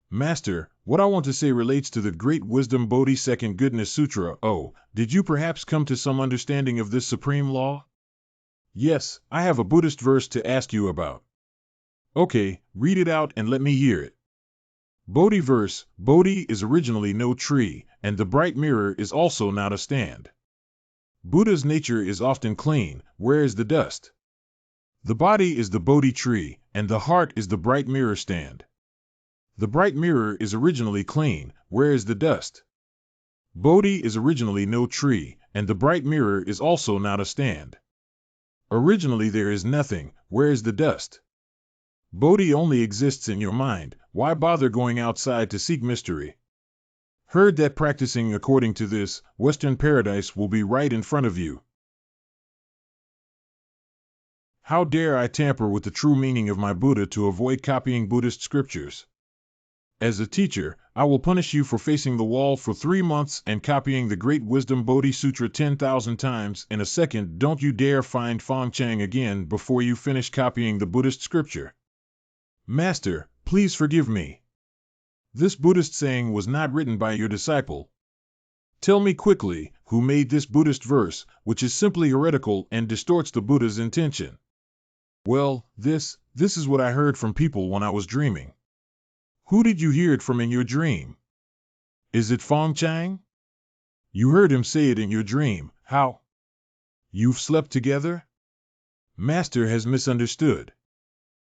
Master, what I want to say relates to the Great Wisdom Bodhi Second Goodness Sutra. Oh, did you perhaps come to some understanding of this supreme law? Yes, I have a Buddhist verse to ask you about. Okay, read it out and let me hear it. Bodhi verse, Bodhi is originally no tree, and the bright mirror is also not a stand. Buddha's nature is often clean, where is the dust? The body is the Bodhi tree, and the heart is the bright mirror stand. The bright mirror is originally clean, where is the dust? Bodhi is originally no tree, and the bright mirror is also not a stand. Originally there is nothing, where is the dust? Bodhi only exists in your mind, why bother going outside to seek mystery? Heard that practicing according to this, Western paradise will be right in front of you. How dare I tamper with the true meaning of my Buddha to avoid copying Buddhist scriptures? As a teacher, I will punish you for facing the wall for 3 months and copying the Great Wisdom Bodhi Sutra 10,000 times in a second. Don't you dare find Fong Chang again before you finish copying the Buddhist scripture. Master, please forgive me. This Buddhist saying was not written by your disciple. Tell me quickly, who made this Buddhist verse, which is simply heretical and distorts the Buddha's intention? Well, this is what I heard from people when I was dreaming. Who did you hear it from in your dream? Is it Fong Chang? You heard him say it in your dream. How? You've slept together? Master has misunderstood.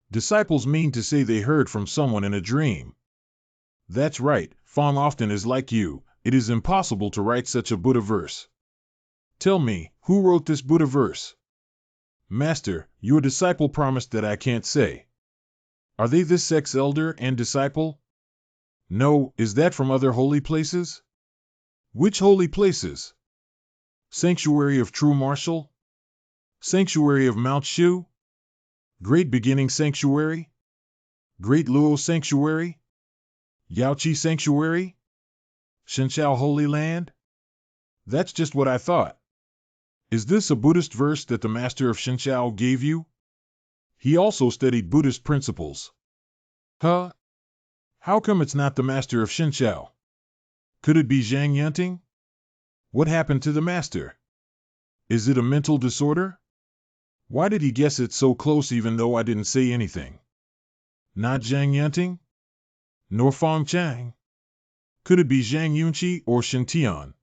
Disciples mean to say they heard from someone in a dream. That's right, Fong often is like you. It is impossible to write such a Buddha verse. Tell me, who wrote this Buddha verse? Master, your disciple promised that I can't say. Are they this sect's elder and disciple? No, is that from other holy places? Which holy places? Sanctuary of True Marshal? Sanctuary of Mount Shu? Great Beginning Sanctuary? Great Luo Sanctuary? Yaoqi Sanctuary? Shenshao Holy Land? That's just what I thought. Is this a Buddhist verse that the master of Shenshao gave you? He also studied Buddhist principles. Huh? How come it's not the master of Shenshao? Could it be Zhang Yunting? What happened to the master? Is it a mental disorder? Why did he guess it so close even though I didn't say anything? Not Zhang Yunting? Nor Fong Chang? Could it be Zhang Yunqi or Shen Tian?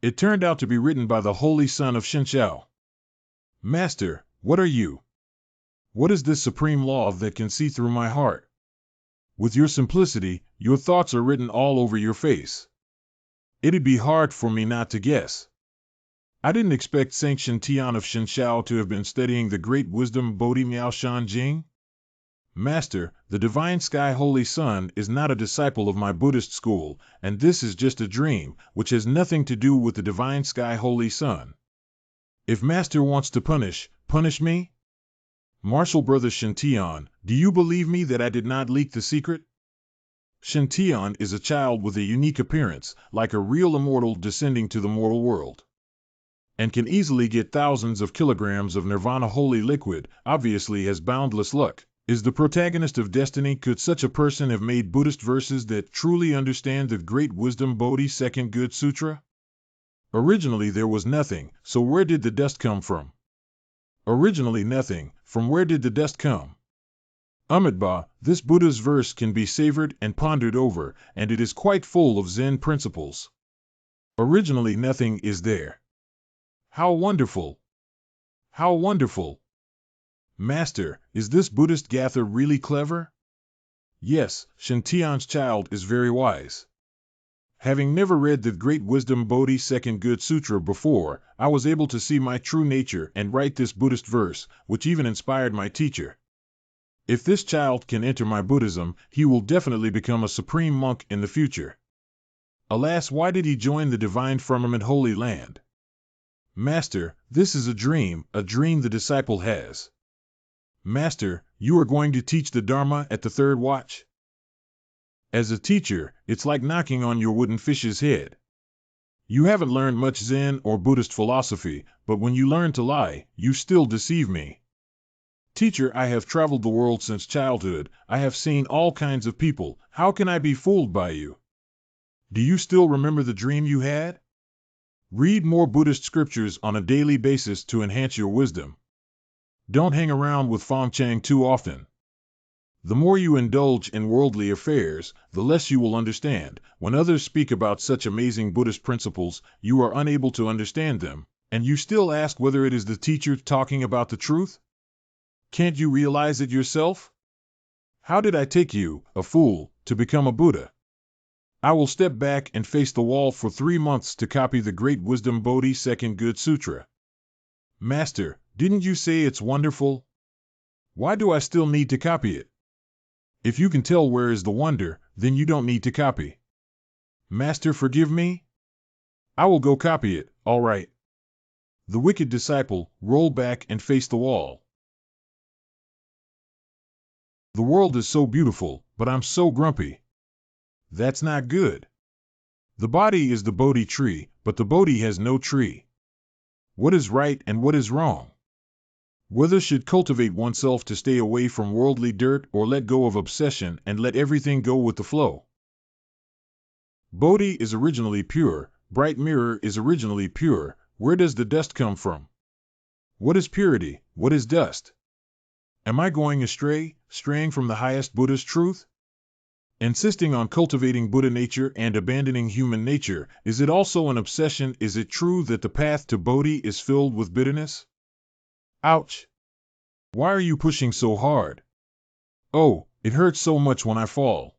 It turned out to be written by the holy son of Shenshao. Master, what are you? What is this supreme law that can see through my heart? With your simplicity, your thoughts are written all over your face. It'd be hard for me not to guess. I didn't expect Saint Shen Tian of Shenshao to have been studying the great wisdom Bodhi Miao Shan Jing. Master, the divine sky holy son is not a disciple of my Buddhist school, and this is just a dream, which has nothing to do with the divine sky holy son. If Master wants to punish me? Marshal Brother Shen Tian, do you believe me that I did not leak the secret? Shen Tian is a child with a unique appearance, like a real immortal descending to the mortal world, and can easily get thousands of kilograms of nirvana holy liquid, obviously has boundless luck. Is the protagonist of Destiny? Could such a person have made Buddhist verses that truly understand the Great Wisdom Bodhi Second Good Sutra? Originally there was nothing, so where did the dust come from? Originally nothing, from where did the dust come? Amitabha, this Buddha's verse can be savored and pondered over, and it is quite full of Zen principles. Originally nothing is there. How wonderful! How wonderful! Master, is this Buddhist Gatha really clever? Yes, Shen Tian's child is very wise. Having never read the Great Wisdom Bodhi Second Good Sutra before, I was able to see my true nature and write this Buddhist verse, which even inspired my teacher. If this child can enter my Buddhism, he will definitely become a supreme monk in the future. Alas, why did he join the divine firmament holy land? Master, this is a dream the disciple has. Master, you are going to teach the Dharma at the third watch? As a teacher, it's like knocking on your wooden fish's head. You haven't learned much Zen or Buddhist philosophy, but when you learn to lie, you still deceive me. Teacher, I have traveled the world since childhood, I have seen all kinds of people, how can I be fooled by you? Do you still remember the dream you had? Read more Buddhist scriptures on a daily basis to enhance your wisdom. Don't hang around with Fong Chang too often. The more you indulge in worldly affairs, the less you will understand. When others speak about such amazing Buddhist principles, you are unable to understand them, and you still ask whether it is the teacher talking about the truth? Can't you realize it yourself? How did I take you, a fool, to become a Buddha? I will step back and face the wall for 3 months to copy the Great Wisdom Bodhi Second Good Sutra. Master, didn't you say it's wonderful? Why do I still need to copy it? If you can tell where is the wonder, then you don't need to copy. Master, forgive me? I will go copy it, all right. The wicked disciple rolled back and faced the wall. The world is so beautiful, but I'm so grumpy. That's not good. The body is the Bodhi tree, but the Bodhi has no tree. What is right and what is wrong? Whether should cultivate oneself to stay away from worldly dirt or let go of obsession and let everything go with the flow. Bodhi is originally pure, bright mirror is originally pure. Where does the dust come from? What is purity? What is dust? Am I going astray, straying from the highest Buddha's truth? Insisting on cultivating Buddha nature and abandoning human nature, is it also an obsession? Is it true that the path to Bodhi is filled with bitterness? Ouch! Why are you pushing so hard? Oh, it hurts so much when I fall.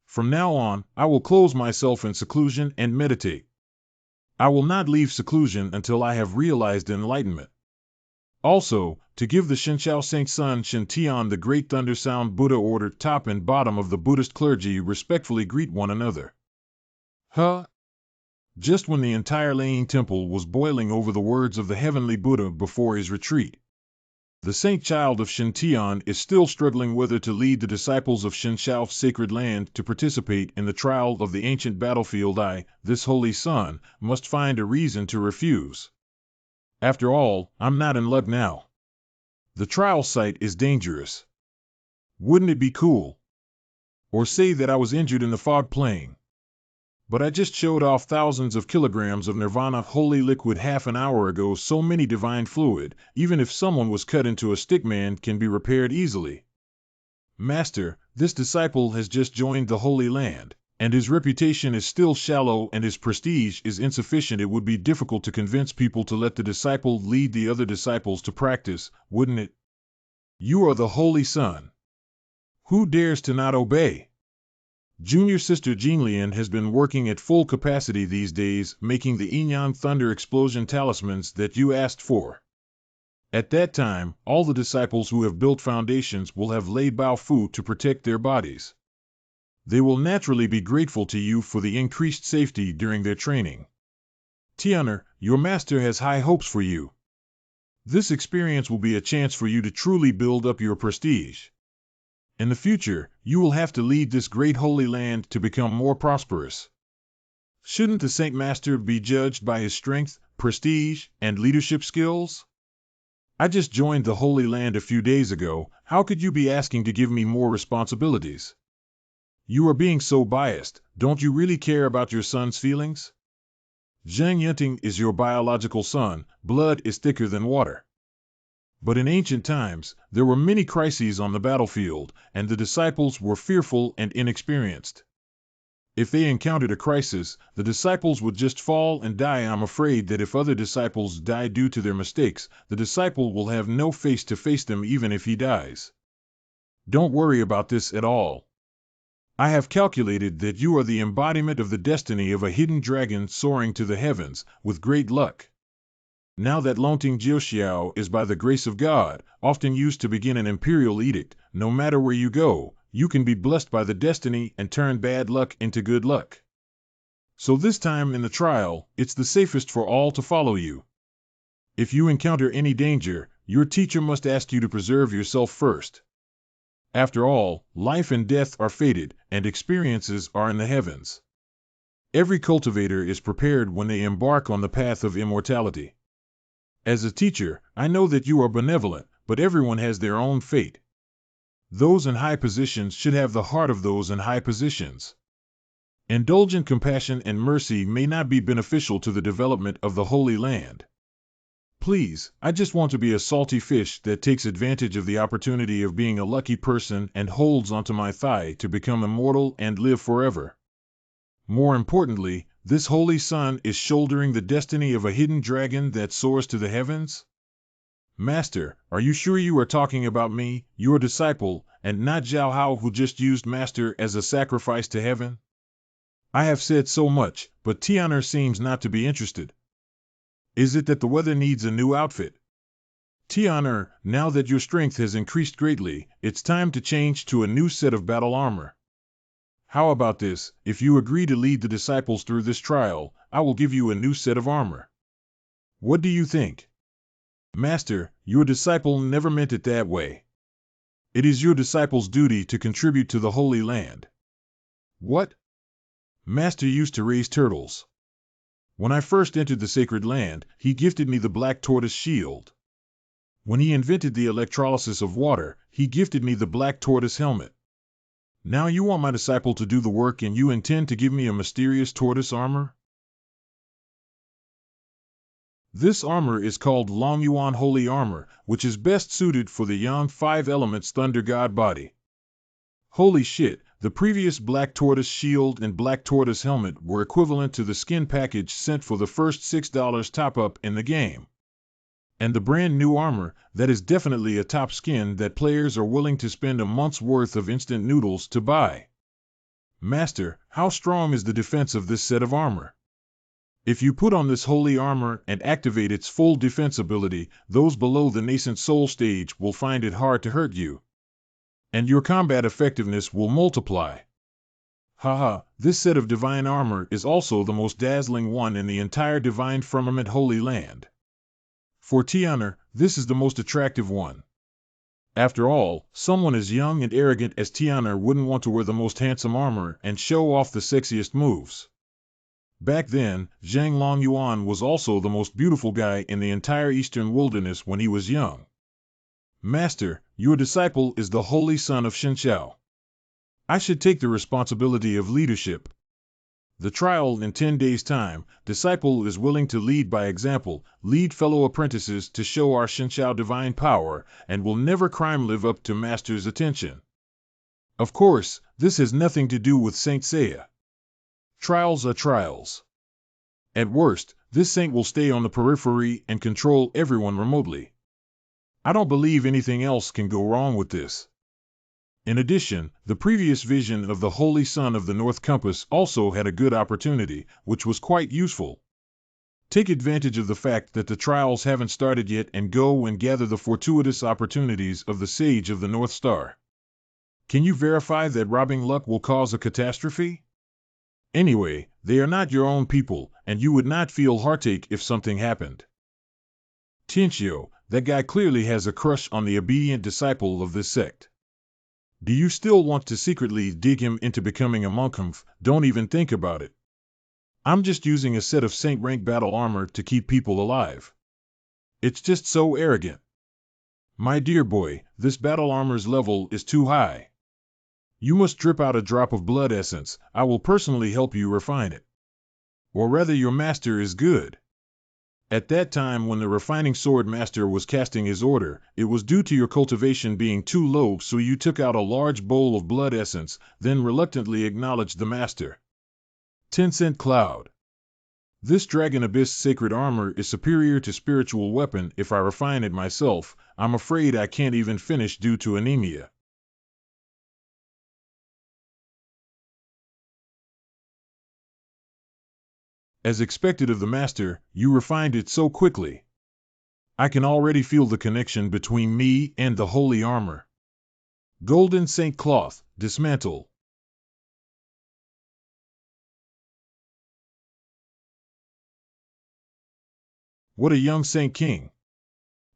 From now on, I will close myself in seclusion and meditate. I will not leave seclusion until I have realized enlightenment. Also, to give the Shinshao Saint Sun Shintian the Great Thunder Sound Buddha order, top and bottom of the Buddhist clergy respectfully greet one another. Huh? Just when the entire Laying Temple was boiling over the words of the heavenly Buddha before his retreat, the saint child of Shintian is still struggling whether to lead the disciples of Shinshao's sacred land to participate in the trial of the ancient battlefield. This holy son, must find a reason to refuse. After all, I'm not in luck now. The trial site is dangerous. Wouldn't it be cool? Or say that I was injured in the fog playing. But I just showed off thousands of kilograms of nirvana holy liquid half an hour ago. So many divine fluid, even if someone was cut into a stick, man, can be repaired easily. Master, this disciple has just joined the Holy Land, and his reputation is still shallow and his prestige is insufficient. It would be difficult to convince people to let the disciple lead the other disciples to practice, wouldn't it? You are the Holy Son. Who dares to not obey? Junior Sister Jinglian has been working at full capacity these days, making the Inyan Thunder Explosion talismans that you asked for. At that time, all the disciples who have built foundations will have laid Bao Fu to protect their bodies. They will naturally be grateful to you for the increased safety during their training. Tianer, your master has high hopes for you. This experience will be a chance for you to truly build up your prestige. In the future, you will have to lead this great holy land to become more prosperous. Shouldn't the Saint Master be judged by his strength, prestige, and leadership skills? I just joined the Holy Land a few days ago. How could you be asking to give me more responsibilities? You are being so biased. Don't you really care about your son's feelings? Zheng Yunting is your biological son. Blood is thicker than water. But in ancient times, there were many crises on the battlefield, and the disciples were fearful and inexperienced. If they encountered a crisis, the disciples would just fall and die. I'm afraid that if other disciples die due to their mistakes, the disciple will have no face to face them even if he dies. Don't worry about this at all. I have calculated that you are the embodiment of the destiny of a hidden dragon soaring to the heavens, with great luck. Now that Lonting Jiuxiao is by the grace of God, often used to begin an imperial edict, no matter where you go, you can be blessed by the destiny and turn bad luck into good luck. So this time in the trial, it's the safest for all to follow you. If you encounter any danger, your teacher must ask you to preserve yourself first. After all, life and death are fated, and experiences are in the heavens. Every cultivator is prepared when they embark on the path of immortality. As a teacher, I know that you are benevolent, but everyone has their own fate. Those in high positions should have the heart of those in high positions. Indulgent compassion and mercy may not be beneficial to the development of the Holy Land. Please, I just want to be a salty fish that takes advantage of the opportunity of being a lucky person and holds onto my thigh to become immortal and live forever. More importantly, this holy sun is shouldering the destiny of a hidden dragon that soars to the heavens? Master, are you sure you are talking about me, your disciple, and not Zhao Hao who just used Master as a sacrifice to heaven? I have said so much, but Tian'er seems not to be interested. Is it that the weather needs a new outfit? Tian'er, now that your strength has increased greatly, it's time to change to a new set of battle armor. How about this? If you agree to lead the disciples through this trial, I will give you a new set of armor. What do you think? Master, your disciple never meant it that way. It is your disciple's duty to contribute to the Holy Land. What? Master used to raise turtles. When I first entered the sacred land, he gifted me the black tortoise shield. When he invented the electrolysis of water, he gifted me the black tortoise helmet. Now you want my disciple to do the work and you intend to give me a mysterious tortoise armor? This armor is called Long Yuan Holy Armor, which is best suited for the Yang 5 Elements Thunder God body. Holy shit, the previous Black Tortoise Shield and Black Tortoise Helmet were equivalent to the skin package sent for the first $6 top-up in the game. And the brand new armor, that is definitely a top skin that players are willing to spend a month's worth of instant noodles to buy. Master, how strong is the defense of this set of armor? If you put on this holy armor and activate its full defense ability, those below the nascent soul stage will find it hard to hurt you. And your combat effectiveness will multiply. Haha, this set of divine armor is also the most dazzling one in the entire divine firmament Holy Land. For Tian'er, this is the most attractive one. After all, someone as young and arrogant as Tian'er wouldn't want to wear the most handsome armor and show off the sexiest moves. Back then, Zhang Longyuan was also the most beautiful guy in the entire eastern wilderness when he was young. Master, your disciple is the holy son of Shenxiao. I should take the responsibility of leadership. The trial in 10 days' time, disciple is willing to lead by example, lead fellow apprentices to show our Shenxiao divine power, and will never crime live up to Master's attention. Of course, this has nothing to do with Saint Seiya. Trials are trials. At worst, this saint will stay on the periphery and control everyone remotely. I don't believe anything else can go wrong with this. In addition, the previous vision of the Holy Sun of the North Compass also had a good opportunity, which was quite useful. Take advantage of the fact that the trials haven't started yet and go and gather the fortuitous opportunities of the Sage of the North Star. Can you verify that robbing luck will cause a catastrophe? Anyway, they are not your own people, and you would not feel heartache if something happened. Tianxiu, that guy clearly has a crush on the obedient disciple of this sect. Do you still want to secretly dig him into becoming a monk? Don't even think about it. I'm just using a set of saint-rank battle armor to keep people alive. It's just so arrogant. My dear boy, this battle armor's level is too high. You must drip out a drop of blood essence. I will personally help you refine it. Or rather, your master is good. At that time when the refining sword master was casting his order, it was due to your cultivation being too low, so you took out a large bowl of blood essence, then reluctantly acknowledged the master. 10-cent cloud. This Dragon Abyss sacred armor is superior to spiritual weapon. If I refine it myself, I'm afraid I can't even finish due to anemia. As expected of the master, you refined it so quickly. I can already feel the connection between me and the holy armor. Golden Saint Cloth, dismantle. What a young Saint King.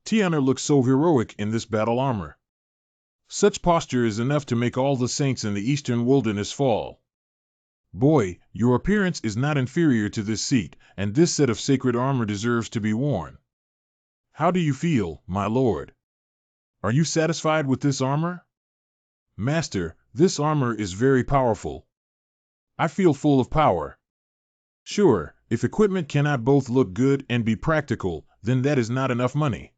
Tian'er looks so heroic in this battle armor. Such posture is enough to make all the saints in the eastern wilderness fall. Boy, your appearance is not inferior to this seat, and this set of sacred armor deserves to be worn. How do you feel, my lord? Are you satisfied with this armor? Master, this armor is very powerful. I feel full of power. Sure, if equipment cannot both look good and be practical, then that is not enough money.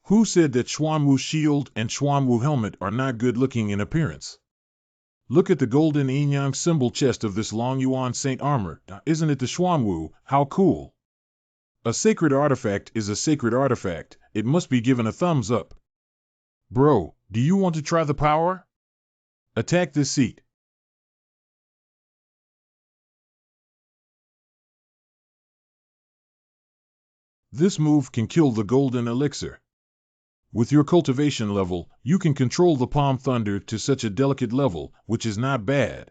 Who said that Xuanwu shield and Xuanwu helmet are not good looking in appearance? Look at the golden yin-yang symbol chest of this Long Yuan Saint armor. Isn't it the Xuanwu? How cool! A sacred artifact is a sacred artifact. It must be given a thumbs up. Bro, do you want to try the power? Attack this seat. This move can kill the golden elixir. With your cultivation level, you can control the palm thunder to such a delicate level, which is not bad.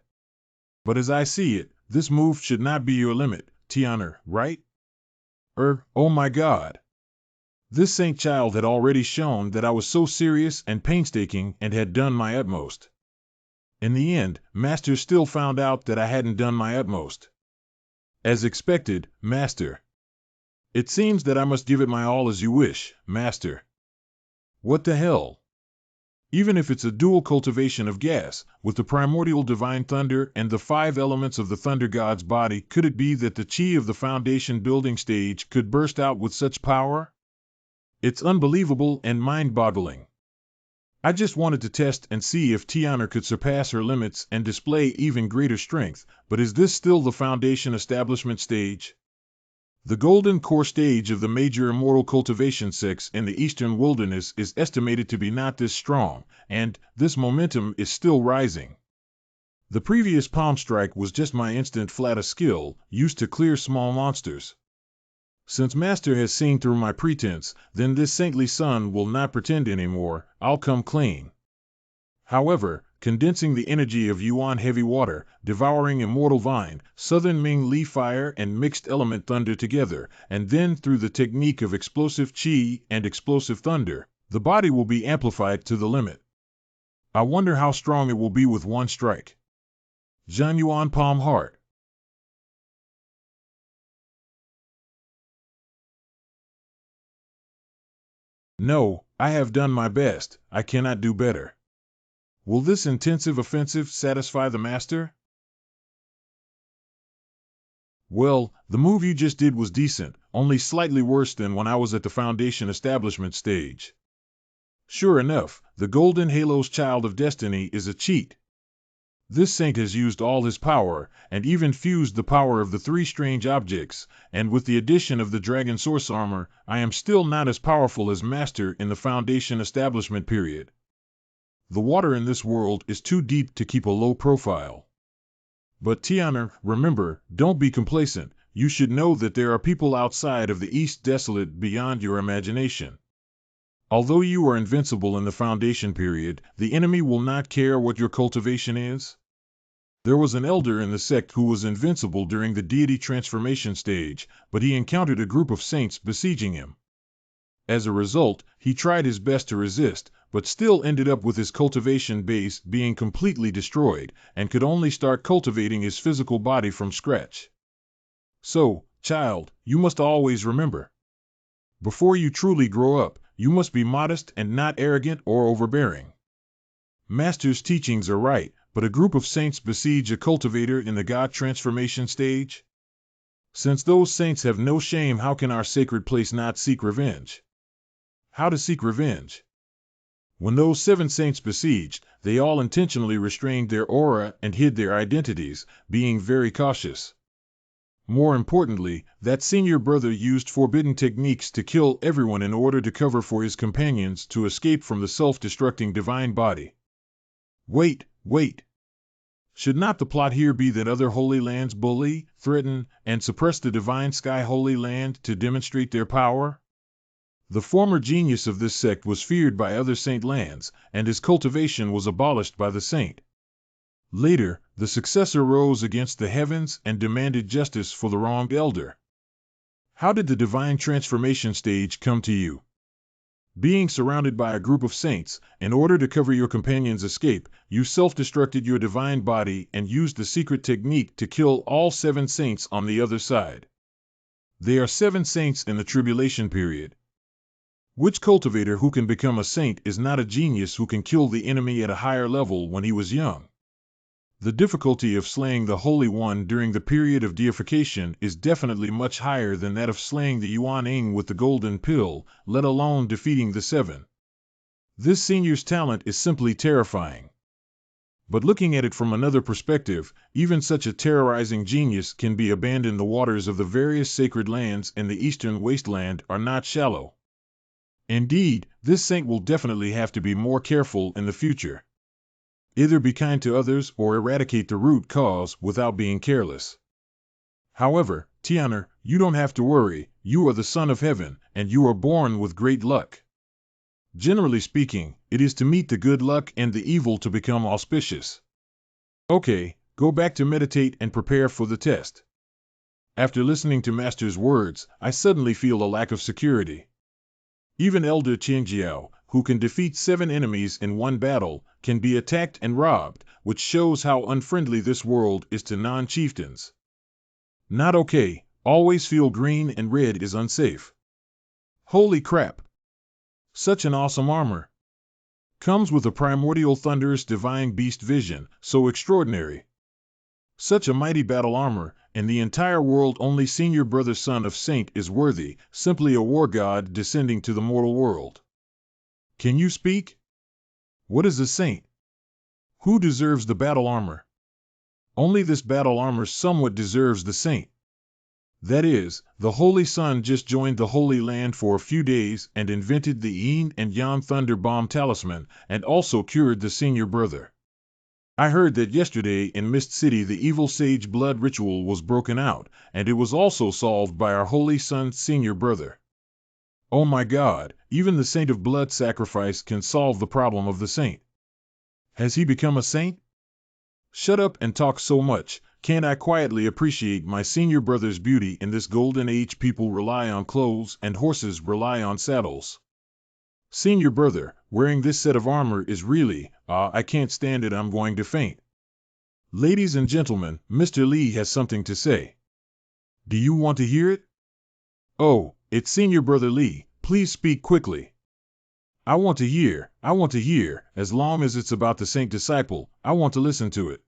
But as I see it, this move should not be your limit, Tianer, right? Oh my God. This saint child had already shown that I was so serious and painstaking and had done my utmost. In the end, Master still found out that I hadn't done my utmost. As expected, Master. It seems that I must give it my all as you wish, Master. What the hell? Even if it's a dual cultivation of gas, with the primordial divine thunder and the 5 elements of the thunder god's body, could it be that the chi of the foundation building stage could burst out with such power? It's unbelievable and mind-boggling. I just wanted to test and see if Tianer could surpass her limits and display even greater strength, but is this still the foundation establishment stage? The golden core stage of the major immortal cultivation sects in the eastern wilderness is estimated to be not this strong, and this momentum is still rising. The previous palm strike was just my instant flatta skill, used to clear small monsters. Since Master has seen through my pretense, then this saintly son will not pretend anymore. I'll come clean. However, condensing the energy of Yuan heavy water, devouring immortal vine, southern Ming Li fire and mixed element thunder together, and then through the technique of explosive chi and explosive thunder, the body will be amplified to the limit. I wonder how strong it will be with one strike. Zhan Yuan Palm Heart. No, I have done my best. I cannot do better. Will this intensive offensive satisfy the master? Well, the move you just did was decent, only slightly worse than when I was at the foundation establishment stage. Sure enough, the Golden Halo's Child of Destiny is a cheat. This saint has used all his power, and even fused the power of the 3 strange objects, and with the addition of the Dragon Source armor, I am still not as powerful as Master in the foundation establishment period. The water in this world is too deep to keep a low profile. But Tianer, remember, don't be complacent. You should know that there are people outside of the East desolate beyond your imagination. Although you are invincible in the foundation period, the enemy will not care what your cultivation is. There was an elder in the sect who was invincible during the deity transformation stage, but he encountered a group of saints besieging him. As a result, he tried his best to resist, but still ended up with his cultivation base being completely destroyed, and could only start cultivating his physical body from scratch. So, child, you must always remember. Before you truly grow up, you must be modest and not arrogant or overbearing. Master's teachings are right, but a group of saints besiege a cultivator in the God transformation stage? Since those saints have no shame, how can our sacred place not seek revenge? How to seek revenge? When those 7 saints besieged, they all intentionally restrained their aura and hid their identities, being very cautious. More importantly, that senior brother used forbidden techniques to kill everyone in order to cover for his companions to escape from the self-destructing divine body. Wait. Should not the plot here be that other holy lands bully, threaten, and suppress the divine sky holy land to demonstrate their power? The former genius of this sect was feared by other saint lands, and his cultivation was abolished by the saint. Later, the successor rose against the heavens and demanded justice for the wronged elder. How did the divine transformation stage come to you? Being surrounded by a group of saints, in order to cover your companion's escape, you self-destructed your divine body and used the secret technique to kill all 7 saints on the other side. There are 7 saints in the tribulation period. Which cultivator who can become a saint is not a genius who can kill the enemy at a higher level when he was young? The difficulty of slaying the Holy One during the period of deification is definitely much higher than that of slaying the Yuan Ing with the golden pill, let alone defeating the seven. This senior's talent is simply terrifying. But looking at it from another perspective, even such a terrorizing genius can be abandoned. The waters of the various sacred lands in the eastern wasteland are not shallow. Indeed, this saint will definitely have to be more careful in the future. Either be kind to others or eradicate the root cause without being careless. However, Tianer, you don't have to worry, you are the son of heaven, and you are born with great luck. Generally speaking, it is to meet the good luck and the evil to become auspicious. Okay, go back to meditate and prepare for the test. After listening to Master's words, I suddenly feel a lack of security. Even Elder Qingjiao, who can defeat 7 enemies in one battle, can be attacked and robbed, which shows how unfriendly this world is to non-chieftains. Not okay, always feel green and red is unsafe. Holy crap! Such an awesome armor. Comes with a primordial thunderous divine beast vision, so extraordinary. Such a mighty battle armor, and the entire world only senior brother son of saint is worthy, simply a war god descending to the mortal world. Can you speak? What is a saint? Who deserves the battle armor? Only this battle armor somewhat deserves the saint. That is, the Holy Sun just joined the Holy Land for a few days and invented the Yin and Yang Thunder Bomb Talisman, and also cured the senior brother. I heard that yesterday in Mist City the evil sage blood ritual was broken out, and it was also solved by our Holy Sun senior brother. Oh my God, even the saint of blood sacrifice can solve the problem of the saint. Has he become a saint? Shut up and talk so much. Can't I quietly appreciate my senior brother's beauty in this golden age? People rely on clothes and horses rely on saddles. Senior brother, wearing this set of armor is really, I can't stand it, I'm going to faint. Ladies and gentlemen, Mr. Lee has something to say. Do you want to hear it? Oh, it's senior brother Lee, please speak quickly. I want to hear, as long as it's about the saint disciple, I want to listen to it.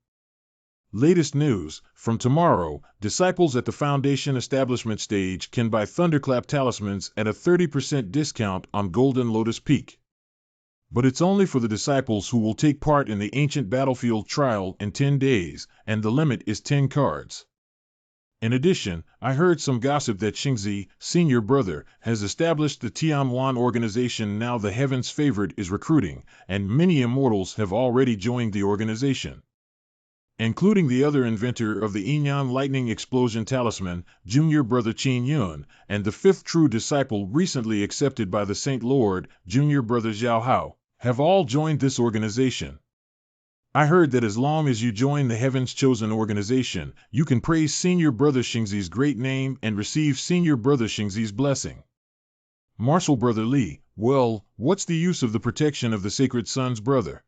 Latest news, from tomorrow, disciples at the Foundation Establishment stage can buy Thunderclap talismans at a 30% discount on Golden Lotus Peak. But it's only for the disciples who will take part in the Ancient Battlefield trial in 10 days, and the limit is 10 cards. In addition, I heard some gossip that Xingzi, senior brother, has established the Tianwan organization. Now the Heaven's Favorite is recruiting, and many immortals have already joined the organization, including the other inventor of the Yinyan Lightning Explosion Talisman, Junior Brother Qin Yun, and the 5th true disciple recently accepted by the Saint Lord, Junior Brother Zhao Hao, have all joined this organization. I heard that as long as you join the Heaven's Chosen organization, you can praise Senior Brother Xingzi's great name and receive Senior Brother Xingzi's blessing. Marshal Brother Li, well, what's the use of the protection of the Sacred Son's brother?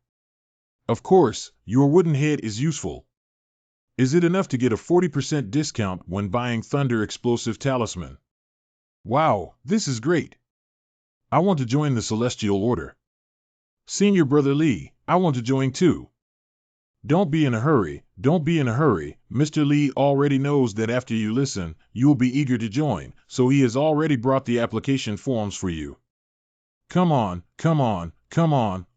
Of course, your wooden head is useful. Is it enough to get a 40% discount when buying Thunder Explosive Talisman? Wow, this is great. I want to join the Celestial Order. Senior Brother Lee, I want to join too. Don't be in a hurry, Mr. Lee already knows that after you listen, you'll be eager to join, so he has already brought the application forms for you. Come on,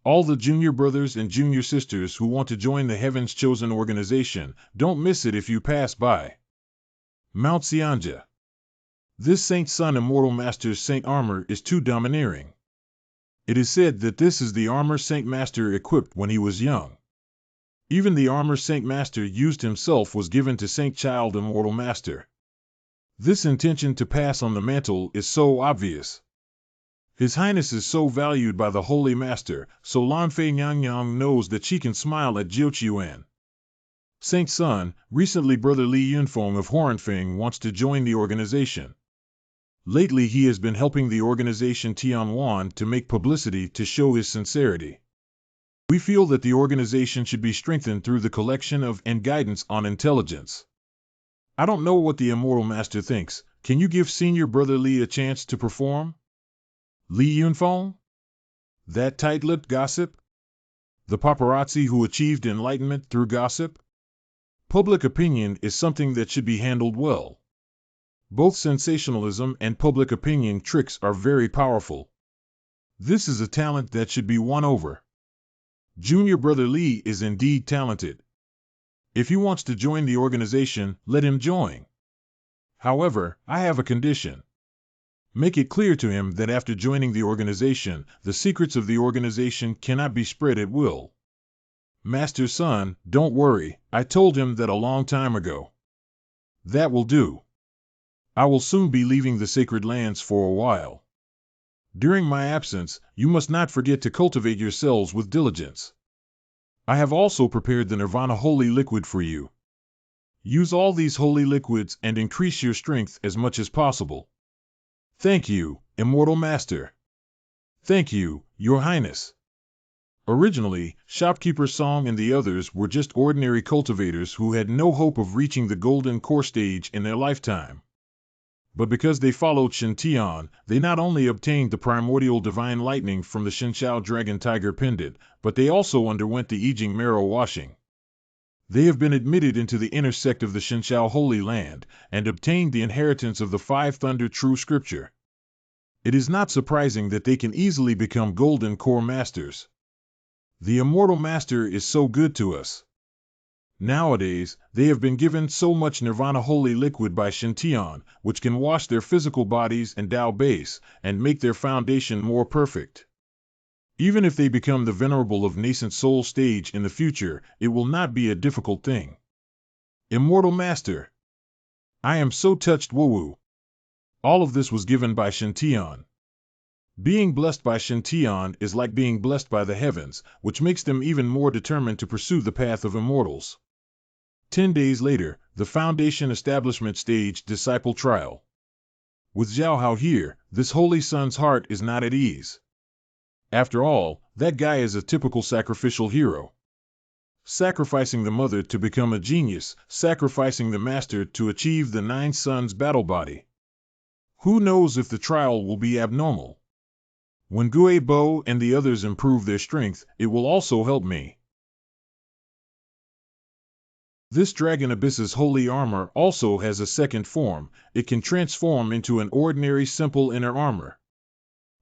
all the junior brothers and junior sisters who want to join the Heaven's Chosen organization, don't miss it if you pass by Mount Xianja. This Saint Sun Immortal Master's Saint armor is too domineering. It is said that this is the armor Saint Master equipped when he was young. Even the armor Saint Master used himself was given to Saint Child Immortal Master. This intention to pass on the mantle is so obvious. His Highness is so valued by the Holy Master, so Lanfei Nyang knows that she can smile at Jiuqiuan. Saint Sun, recently Brother Li Yunfeng of Horenfeng wants to join the organization. Lately he has been helping the organization Tianwan to make publicity to show his sincerity. We feel that the organization should be strengthened through the collection of and guidance on intelligence. I don't know what the Immortal Master thinks. Can you give Senior Brother Li a chance to perform? Li Yunfeng? That tight-lipped gossip? The paparazzi who achieved enlightenment through gossip? Public opinion is something that should be handled well. Both sensationalism and public opinion tricks are very powerful. This is a talent that should be won over. Junior Brother Lee is indeed talented. If he wants to join the organization, let him join. However, I have a condition. Make it clear to him that after joining the organization, the secrets of the organization cannot be spread at will. Master's son, don't worry, I told him that a long time ago. That will do. I will soon be leaving the sacred lands for a while. During my absence, you must not forget to cultivate yourselves with diligence. I have also prepared the Nirvana Holy Liquid for you. Use all these holy liquids and increase your strength as much as possible. Thank you, Immortal Master. Thank you, Your Highness. Originally, Shopkeeper Song and the others were just ordinary cultivators who had no hope of reaching the golden core stage in their lifetime. But because they followed Shintian, they not only obtained the primordial divine lightning from the Shinshao Dragon Tiger Pendant, but they also underwent the I Ching marrow washing. They have been admitted into the inner sect of the Shinshao Holy Land, and obtained the inheritance of the Five Thunder True Scripture. It is not surprising that they can easily become Golden Core Masters. The Immortal Master is so good to us. Nowadays, they have been given so much Nirvana Holy Liquid by Shintian, which can wash their physical bodies and Tao base, and make their foundation more perfect. Even if they become the Venerable of Nascent Soul stage in the future, it will not be a difficult thing. Immortal Master! I am so touched, Wowu. All of this was given by Shintian. Being blessed by Shintian is like being blessed by the heavens, which makes them even more determined to pursue the path of immortals. 10 days later, the Foundation Establishment Stage Disciple Trial. With Zhao Hao here, this holy son's heart is not at ease. After all, that guy is a typical sacrificial hero. Sacrificing the mother to become a genius, sacrificing the master to achieve the 9 sons battle body. Who knows if the trial will be abnormal? When Gue Bo and the others improve their strength, it will also help me. This Dragon Abyss's holy armor also has a second form. It can transform into an ordinary simple inner armor.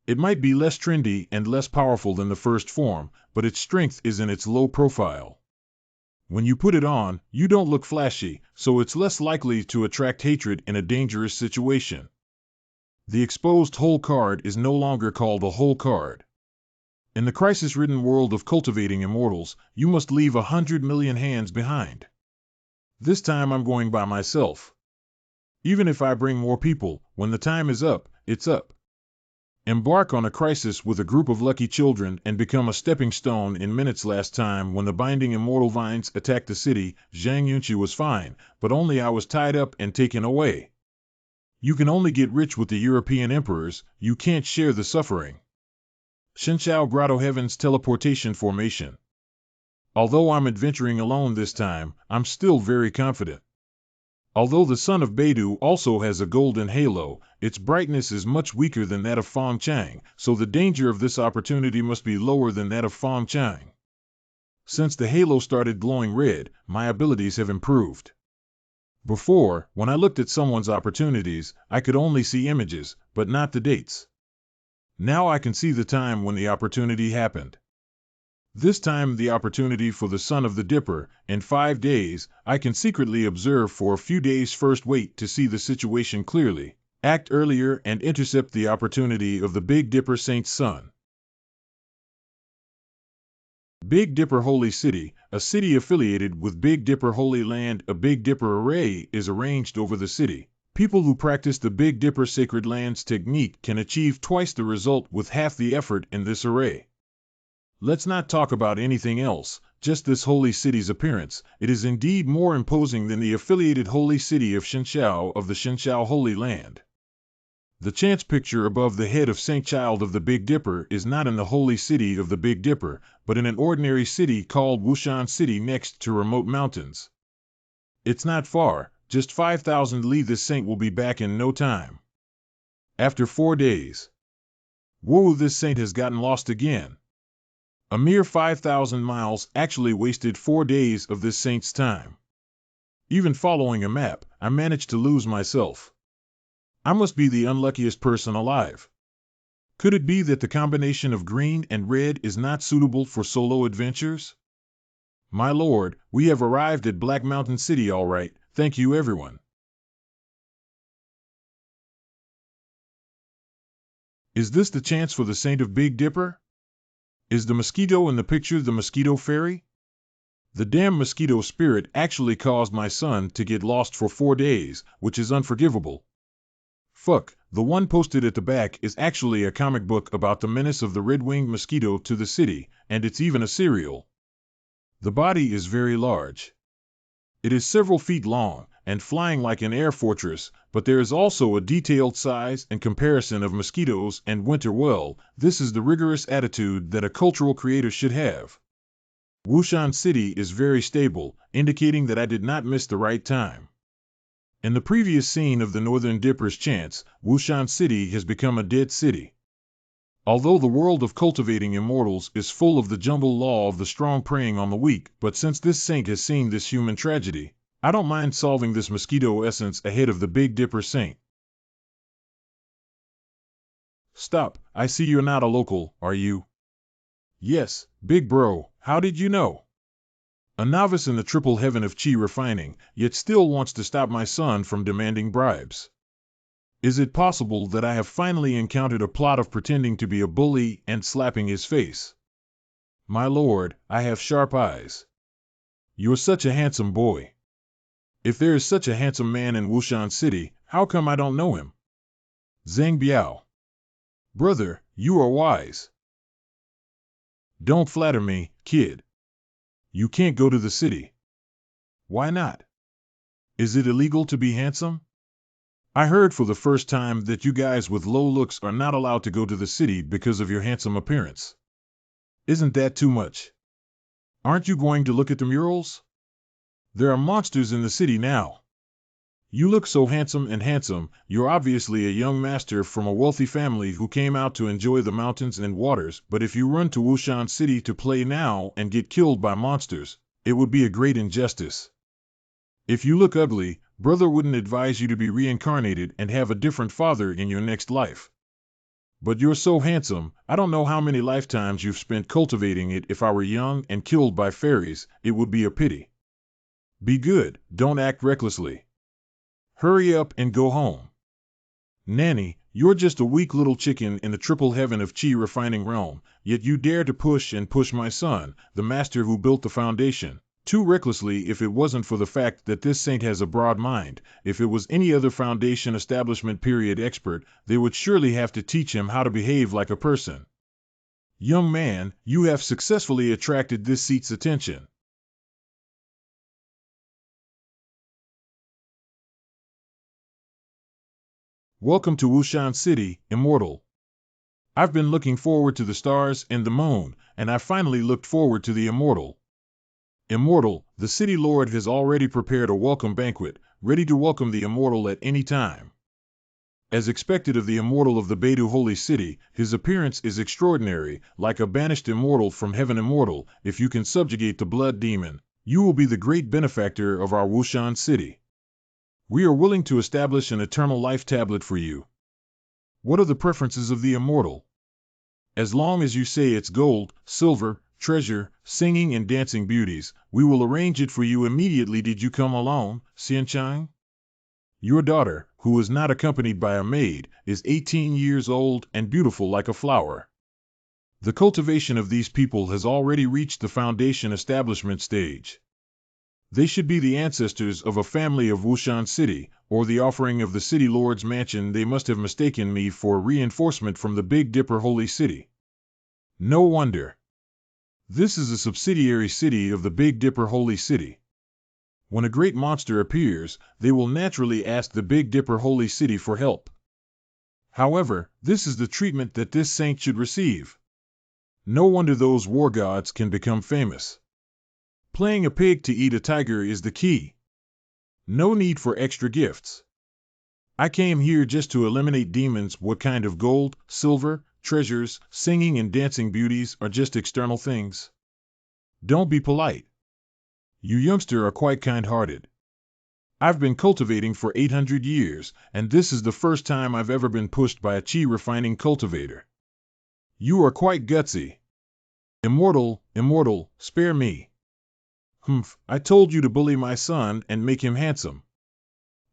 It might be less trendy and less powerful than the first form, but its strength is in its low profile. When you put it on, you don't look flashy, so it's less likely to attract hatred in a dangerous situation. The exposed whole card is no longer called a whole card. In the crisis-ridden world of cultivating immortals, you must leave 100 million hands behind. This time I'm going by myself. Even if I bring more people, when the time is up, it's up. Embark on a crisis with a group of lucky children and become a stepping stone in minutes. Last time when the binding immortal vines attacked the city, Zhang Yunqi was fine, but only I was tied up and taken away. You can only get rich with the European emperors, you can't share the suffering. Shinshao Grotto Heaven's teleportation formation. Although I'm adventuring alone this time, I'm still very confident. Although the son of Beidou also has a golden halo, its brightness is much weaker than that of Feng Chang, so the danger of this opportunity must be lower than that of Feng Chang. Since the halo started glowing red, my abilities have improved. Before, when I looked at someone's opportunities, I could only see images, but not the dates. Now I can see the time when the opportunity happened. This time the opportunity for the son of the Dipper, in 5 days, I can secretly observe for a few days. First wait to see the situation clearly, act earlier and intercept the opportunity of the Big Dipper Saint's son. Big Dipper Holy City, a city affiliated with Big Dipper Holy Land. A Big Dipper array is arranged over the city. People who practice the Big Dipper Sacred Lands technique can achieve twice the result with half the effort in this array. Let's not talk about anything else, just this holy city's appearance. It is indeed more imposing than the affiliated holy city of Shinshao of the Shinshao Holy Land. The chance picture above the head of Saint Child of the Big Dipper is not in the holy city of the Big Dipper, but in an ordinary city called Wushan City next to remote mountains. It's not far, just 5,000 li. This saint will be back in no time. After 4 days. Whoa, this saint has gotten lost again. A mere 5,000 miles actually wasted 4 days of this saint's time. Even following a map, I managed to lose myself. I must be the unluckiest person alive. Could it be that the combination of green and red is not suitable for solo adventures? My lord, we have arrived at Black Mountain City all right, thank you everyone. Is this the chance for the Saint of Big Dipper? Is the mosquito in the picture the mosquito fairy? The damn mosquito spirit actually caused my son to get lost for 4 days, which is unforgivable. Fuck, the one posted at the back is actually a comic book about the menace of the red-winged mosquito to the city, and it's even a cereal. The body is very large. It is several feet long, and flying like an air fortress, but there is also a detailed size and comparison of mosquitoes and winter well, this is the rigorous attitude that a cultural creator should have. Wushan City is very stable, indicating that I did not miss the right time. In the previous scene of the Northern Dipper's chants, Wushan City has become a dead city. Although the world of cultivating immortals is full of the jumble law of the strong preying on the weak, but since this saint has seen this human tragedy, I don't mind solving this mosquito essence ahead of the Big Dipper saint. Stop, I see you're not a local, are you? Yes, big bro, how did you know? A novice in the triple heaven of chi refining, yet still wants to stop my son from demanding bribes. Is it possible that I have finally encountered a plot of pretending to be a bully and slapping his face? My lord, I have sharp eyes. You're such a handsome boy. If there is such a handsome man in Wushan City, how come I don't know him? Zhang Biao. Brother, you are wise. Don't flatter me, kid. You can't go to the city. Why not? Is it illegal to be handsome? I heard for the first time that you guys with low looks are not allowed to go to the city because of your handsome appearance. Isn't that too much? Aren't you going to look at the murals? There are monsters in the city now. You look so handsome and handsome, you're obviously a young master from a wealthy family who came out to enjoy the mountains and waters, but if you run to Wushan City to play now and get killed by monsters, it would be a great injustice. If you look ugly, brother wouldn't advise you to be reincarnated and have a different father in your next life. But you're so handsome, I don't know how many lifetimes you've spent cultivating it. If I were young and killed by fairies, it would be a pity. Be good, don't act recklessly. Hurry up and go home. Nanny, you're just a weak little chicken in the triple heaven of chi refining realm, yet you dare to push and push my son, the master who built the foundation, too recklessly. If it wasn't for the fact that this saint has a broad mind, if it was any other foundation establishment period expert, they would surely have to teach him how to behave like a person. Young man, you have successfully attracted this seat's attention. Welcome to Wushan City, Immortal. I've been looking forward to the stars and the moon, and I finally looked forward to the Immortal. Immortal, the city lord has already prepared a welcome banquet, ready to welcome the Immortal at any time. As expected of the Immortal of the Beidu Holy City, his appearance is extraordinary, like a banished immortal from heaven. Immortal, if you can subjugate the blood demon, you will be the great benefactor of our Wushan City. We are willing to establish an eternal life tablet for you. What are the preferences of the Immortal? As long as you say it's gold, silver, treasure, singing and dancing beauties, we will arrange it for you immediately. Did you come alone, Xianchang? Your daughter, who is not accompanied by a maid, is 18 years old and beautiful like a flower. The cultivation of these people has already reached the foundation establishment stage. They should be the ancestors of a family of Wushan City, or the offering of the city lord's mansion. They must have mistaken me for reinforcement from the Big Dipper Holy City. No wonder. This is a subsidiary city of the Big Dipper Holy City. When a great monster appears, they will naturally ask the Big Dipper Holy City for help. However, this is the treatment that this saint should receive. No wonder those war gods can become famous. Playing a pig to eat a tiger is the key. No need for extra gifts. I came here just to eliminate demons. What kind of gold, silver, treasures, singing and dancing beauties are just external things? Don't be polite. You youngster are quite kind-hearted. I've been cultivating for 800 years, and this is the first time I've ever been pushed by a chi refining cultivator. You are quite gutsy. Immortal, spare me. Humph, I told you to bully my son and make him handsome.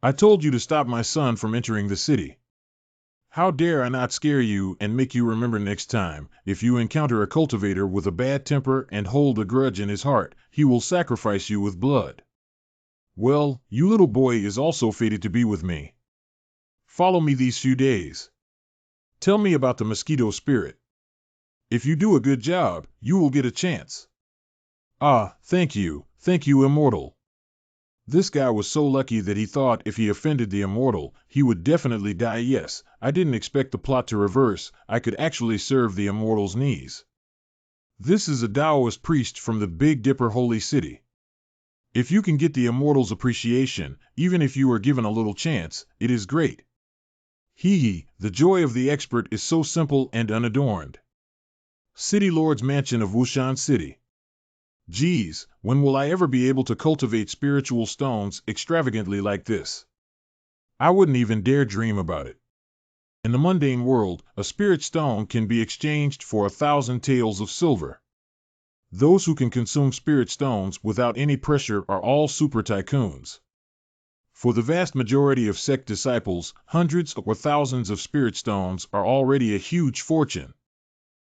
I told you to stop my son from entering the city. How dare I not scare you and make you remember next time, if you encounter a cultivator with a bad temper and hold a grudge in his heart, he will sacrifice you with blood. Well, you little boy is also fated to be with me. Follow me these few days. Tell me about the mosquito spirit. If you do a good job, you will get a chance. Ah, thank you, Immortal. This guy was so lucky that he thought if he offended the Immortal, he would definitely die. Yes, I didn't expect the plot to reverse. I could actually serve the Immortal's needs. This is a Taoist priest from the Big Dipper Holy City. If you can get the Immortal's appreciation, even if you are given a little chance, it is great. The joy of the expert is so simple and unadorned. City Lord's Mansion of Wushan City. Geez, when will I ever be able to cultivate spiritual stones extravagantly like this? I wouldn't even dare dream about it. In the mundane world, a spirit stone can be exchanged for 1,000 taels of silver. Those who can consume spirit stones without any pressure are all super tycoons. For the vast majority of sect disciples, hundreds or thousands of spirit stones are already a huge fortune.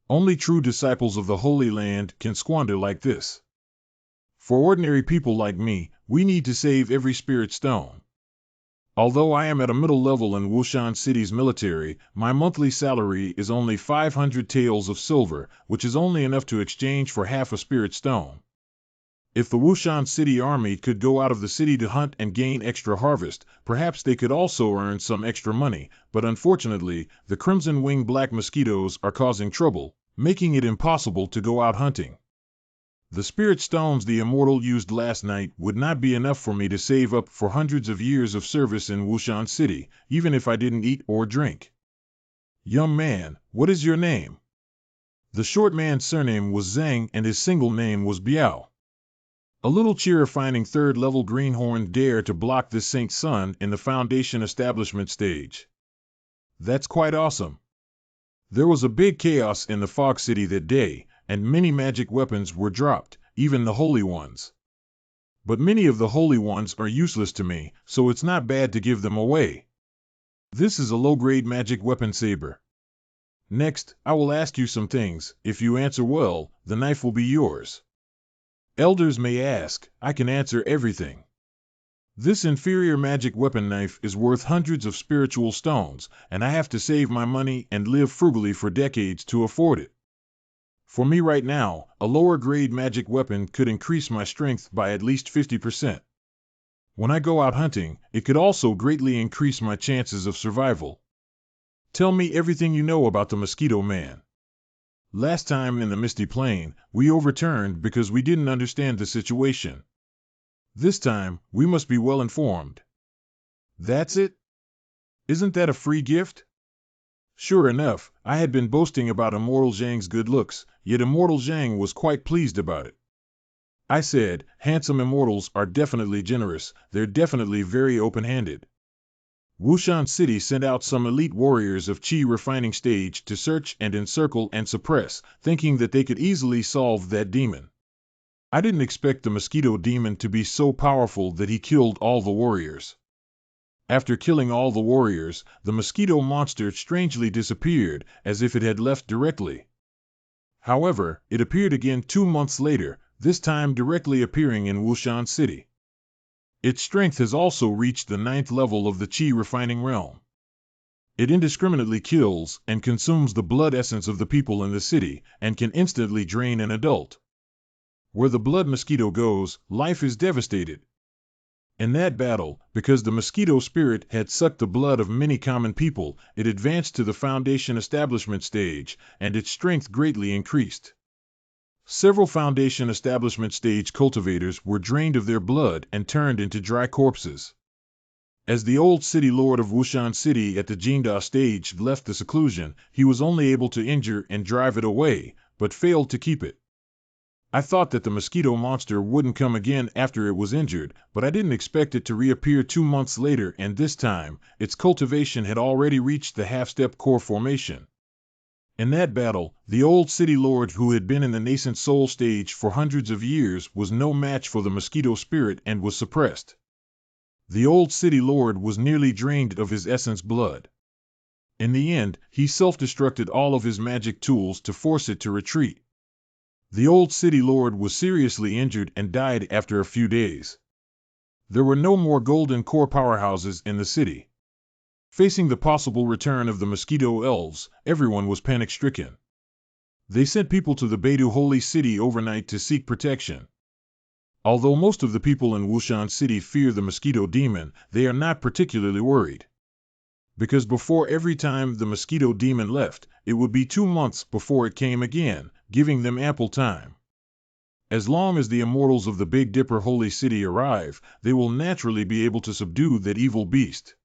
Only true disciples of the Holy Land can squander like this. For ordinary people like me, we need to save every spirit stone. Although I am at a middle level in Wushan City's military, my monthly salary is only 500 taels of silver, which is only enough to exchange for half a spirit stone. If the Wushan City Army could go out of the city to hunt and gain extra harvest, perhaps they could also earn some extra money, but unfortunately, the crimson-winged black mosquitoes are causing trouble, making it impossible to go out hunting. The spirit stones the Immortal used last night would not be enough for me to save up for hundreds of years of service in Wushan City, even if I didn't eat or drink. Young man, what is your name? The short man's surname was Zhang and his single name was Biao. A little chi-refining third-level greenhorn dared to block this Saint's son in the Foundation establishment stage. That's quite awesome. There was a big chaos in the Fog City that day, and many magic weapons were dropped, even the holy ones. But many of the holy ones are useless to me, so it's not bad to give them away. This is a low-grade magic weapon saber. Next, I will ask you some things. If you answer well, the knife will be yours. Elders may ask, I can answer everything. This inferior magic weapon knife is worth hundreds of spiritual stones, and I have to save my money and live frugally for decades to afford it. For me right now, a lower grade magic weapon could increase my strength by at least 50%. When I go out hunting, it could also greatly increase my chances of survival. Tell me everything you know about the Mosquito Man. Last time in the Misty Plain, we overturned because we didn't understand the situation. This time, we must be well informed. That's it? Isn't that a free gift? Sure enough, I had been boasting about Immortal Zhang's good looks, yet Immortal Zhang was quite pleased about it. I said, handsome immortals are definitely generous, they're definitely very open-handed. Wushan City sent out some elite warriors of Qi refining stage to search and encircle and suppress, thinking that they could easily solve that demon. I didn't expect the mosquito demon to be so powerful that he killed all the warriors. After killing all the warriors, the mosquito monster strangely disappeared, as if it had left directly. However, it appeared again 2 months later, this time directly appearing in Wushan City. Its strength has also reached the 9th level of the Qi refining realm. It indiscriminately kills and consumes the blood essence of the people in the city, and can instantly drain an adult. Where the blood mosquito goes, life is devastated. In that battle, because the mosquito spirit had sucked the blood of many common people, it advanced to the Foundation establishment stage, and its strength greatly increased. Several Foundation establishment stage cultivators were drained of their blood and turned into dry corpses. As the old city lord of Wushan City at the Jinda stage left the seclusion, he was only able to injure and drive it away, but failed to keep it. I thought that the mosquito monster wouldn't come again after it was injured, but I didn't expect it to reappear 2 months later, and this time, its cultivation had already reached the half-step core formation. In that battle, the old city lord who had been in the nascent soul stage for hundreds of years was no match for the mosquito spirit and was suppressed. The old city lord was nearly drained of his essence blood. In the end, he self-destructed all of his magic tools to force it to retreat. The old city lord was seriously injured and died after a few days. There were no more golden core powerhouses in the city. Facing the possible return of the mosquito elves, everyone was panic-stricken. They sent people to the Beidu Holy City overnight to seek protection. Although most of the people in Wushan City fear the mosquito demon, they are not particularly worried. Because before every time the mosquito demon left, it would be 2 months before it came again, giving them ample time. As long as the immortals of the Big Dipper Holy City arrive, they will naturally be able to subdue that evil beast.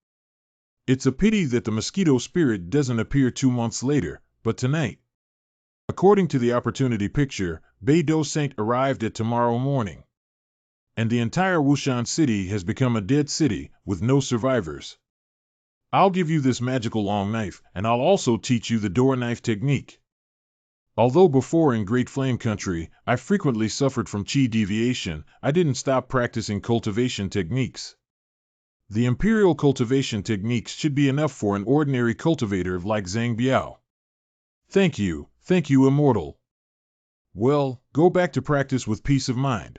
It's a pity that the mosquito spirit doesn't appear 2 months later, but tonight. According to the opportunity picture, Beidou Saint arrived at tomorrow morning. And the entire Wushan City has become a dead city, with no survivors. I'll give you this magical long knife, and I'll also teach you the door knife technique. Although before in Great Flame Country, I frequently suffered from chi deviation, I didn't stop practicing cultivation techniques. The imperial cultivation techniques should be enough for an ordinary cultivator like Zhang Biao. Thank you, immortal. Well, go back to practice with peace of mind.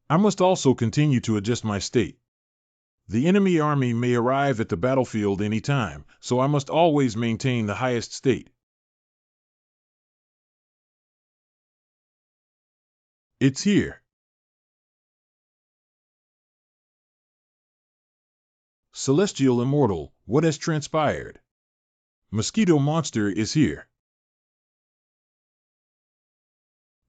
I must also continue to adjust my state. The enemy army may arrive at the battlefield any time, so I must always maintain the highest state. It's here. Celestial Immortal, what has transpired? Mosquito monster is here.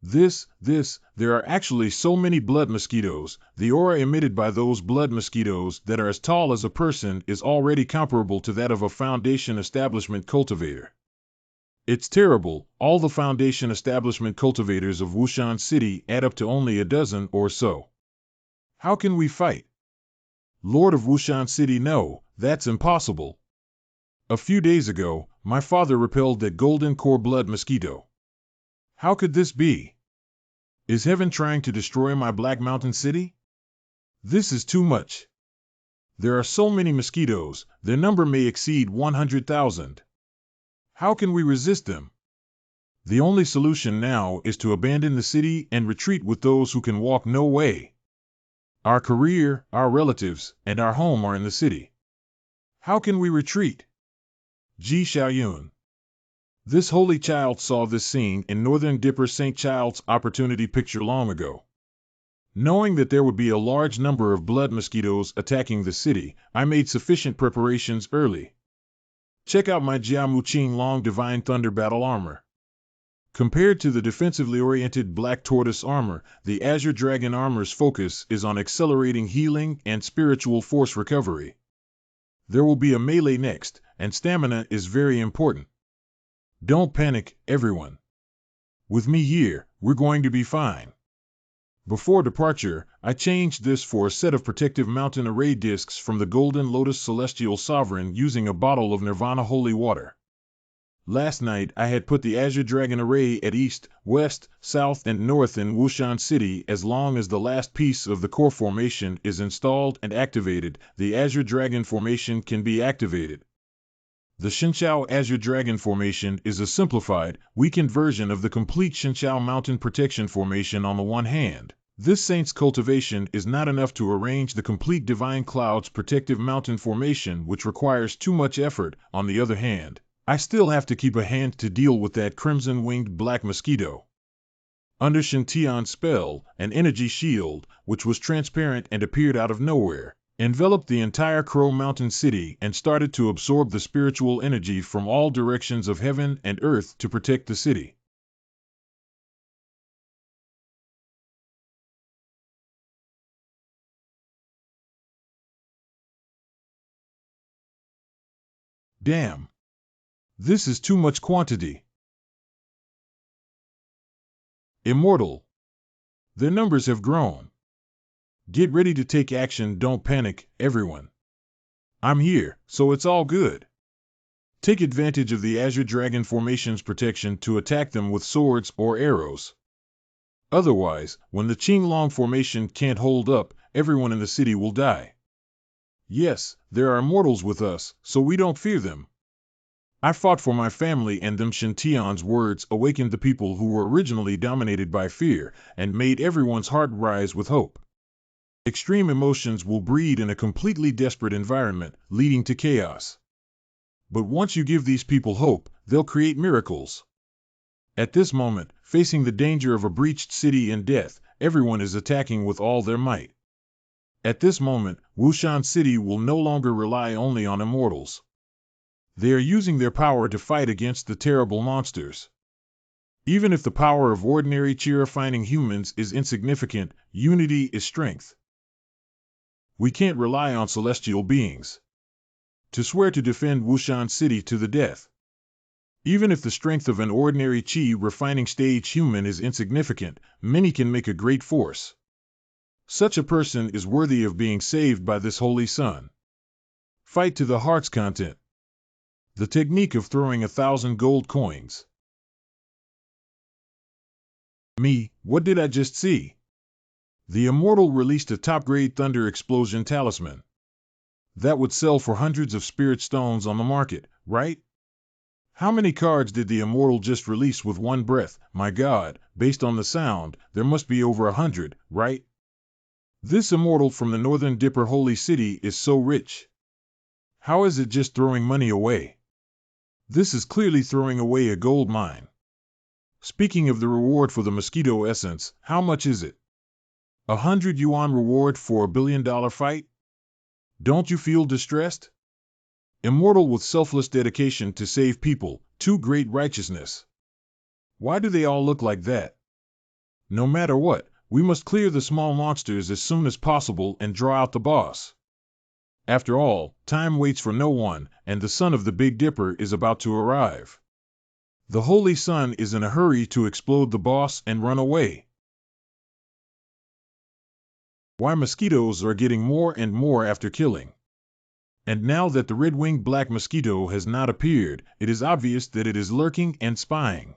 There are actually so many blood mosquitoes. The aura emitted by those blood mosquitoes that are as tall as a person is already comparable to that of a Foundation Establishment cultivator. It's terrible. All the Foundation Establishment cultivators of Wushan City add up to only a dozen or so. How can we fight? Lord of Wushan City, no, that's impossible. A few days ago, my father repelled that golden core blood mosquito. How could this be? Is heaven trying to destroy my Black Mountain City? This is too much. There are so many mosquitoes, their number may exceed 100,000. How can we resist them? The only solution now is to abandon the city and retreat with those who can walk no way. Our career, our relatives, and our home are in the city. How can we retreat? Ji Xiaoyun. This holy child saw this scene in Northern Dipper St. Child's opportunity picture long ago. Knowing that there would be a large number of blood mosquitoes attacking the city, I made sufficient preparations early. Check out my Jiamu Qing Long Divine Thunder Battle Armor. Compared to the defensively oriented Black Tortoise armor, the Azure Dragon armor's focus is on accelerating healing and spiritual force recovery. There will be a melee next, and stamina is very important. Don't panic, everyone. With me here, we're going to be fine. Before departure, I changed this for a set of protective mountain array discs from the Golden Lotus Celestial Sovereign using a bottle of Nirvana Holy Water. Last night I had put the Azure Dragon array at east, west, south, and north in Wushan City. As long as the last piece of the core formation is installed and activated, the Azure Dragon formation can be activated. The Shinchao Azure Dragon Formation is a simplified, weakened version of the complete Shinchao Mountain Protection Formation on the one hand. This Saint's cultivation is not enough to arrange the complete Divine Cloud's Protective Mountain Formation, which requires too much effort. On the other hand, I still have to keep a hand to deal with that crimson-winged black mosquito. Under Shintian's spell, an energy shield, which was transparent and appeared out of nowhere, enveloped the entire Crow Mountain City and started to absorb the spiritual energy from all directions of heaven and earth to protect the city. Damn! This is too much quantity. Immortal, Their numbers have grown. Get ready to take action. Don't panic, everyone. I'm here, so it's all good. Take advantage of the Azure Dragon Formation's protection to attack them with swords or arrows. Otherwise, when the Qinglong Formation can't hold up, everyone in the city will die. Yes, there are mortals with us, so we don't fear them. I fought for my family, and them Shintian's words awakened the people who were originally dominated by fear and made everyone's heart rise with hope. Extreme emotions will breed in a completely desperate environment, leading to chaos. But once you give these people hope, they'll create miracles. At this moment, facing the danger of a breached city and death, everyone is attacking with all their might. At this moment, Wushan City will no longer rely only on immortals. They are using their power to fight against the terrible monsters. Even if the power of ordinary terrifying humans is insignificant, unity is strength. We can't rely on celestial beings to swear to defend Wushan City to the death. Even if the strength of an ordinary Qi refining stage human is insignificant, many can make a great force. Such a person is worthy of being saved by this holy sun. Fight to the heart's content. The technique of throwing 1,000 gold coins. Me, what did I just see? The Immortal released a top-grade Thunder Explosion Talisman. That would sell for hundreds of spirit stones on the market, right? How many cards did the Immortal just release with one breath? My God, based on the sound, there must be over 100, right? This Immortal from the Northern Dipper Holy City is so rich. How is it just throwing money away? This is clearly throwing away a gold mine. Speaking of the reward for the mosquito essence, how much is it? 100 yuan reward for a $1 billion fight? Don't you feel distressed? Immortal with selfless dedication to save people, too great righteousness. Why do they all look like that? No matter what, we must clear the small monsters as soon as possible and draw out the boss. After all, time waits for no one, and the son of the Big Dipper is about to arrive. The Holy Sun is in a hurry to explode the boss and run away. Why mosquitoes are getting more and more after killing. And now that the red-winged black mosquito has not appeared, it is obvious that it is lurking and spying.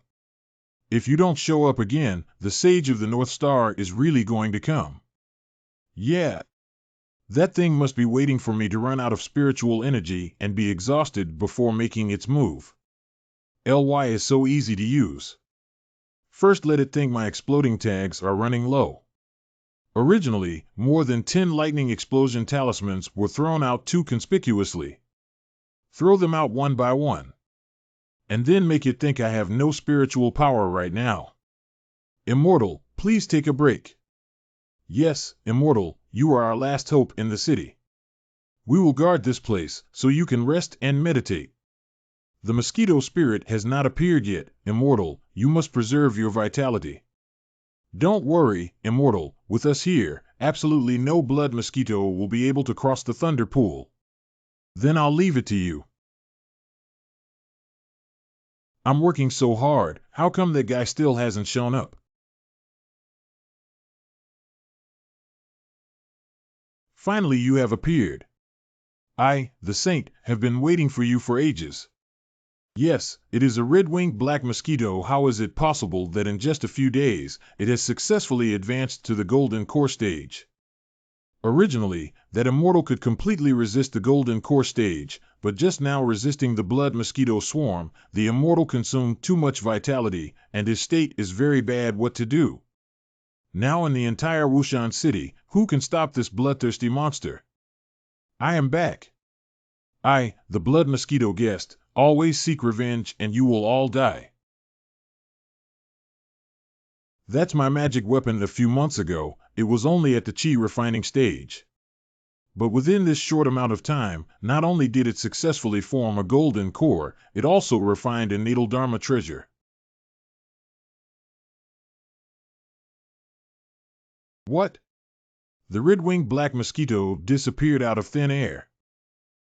If you don't show up again, the Sage of the North Star is really going to come. Yeah. That thing must be waiting for me to run out of spiritual energy and be exhausted before making its move. LY is so easy to use. First, let it think my exploding tags are running low. Originally, more than 10 lightning explosion talismans were thrown out too conspicuously. Throw them out one by one. And then make it think I have no spiritual power right now. Immortal, please take a break. Yes, Immortal, you are our last hope in the city. We will guard this place, so you can rest and meditate. The mosquito spirit has not appeared yet, Immortal, you must preserve your vitality. Don't worry, Immortal, with us here, absolutely no blood mosquito will be able to cross the thunder pool. Then I'll leave it to you. I'm working so hard, how come that guy still hasn't shown up? Finally you have appeared. I, the Saint, have been waiting for you for ages. Yes, it is a red-winged black mosquito. How is it possible that in just a few days, it has successfully advanced to the Golden Core stage? Originally, that Immortal could completely resist the Golden Core stage, but just now resisting the blood mosquito swarm, the Immortal consumed too much vitality, and his state is very bad. What to do? Now in the entire Wushan City, who can stop this bloodthirsty monster? I am back. I, the blood mosquito guest, always seek revenge, and you will all die. That's my magic weapon. A few months ago, it was only at the Qi refining stage. But within this short amount of time, not only did it successfully form a golden core, it also refined a natal Dharma treasure. What? The red-winged black mosquito disappeared out of thin air.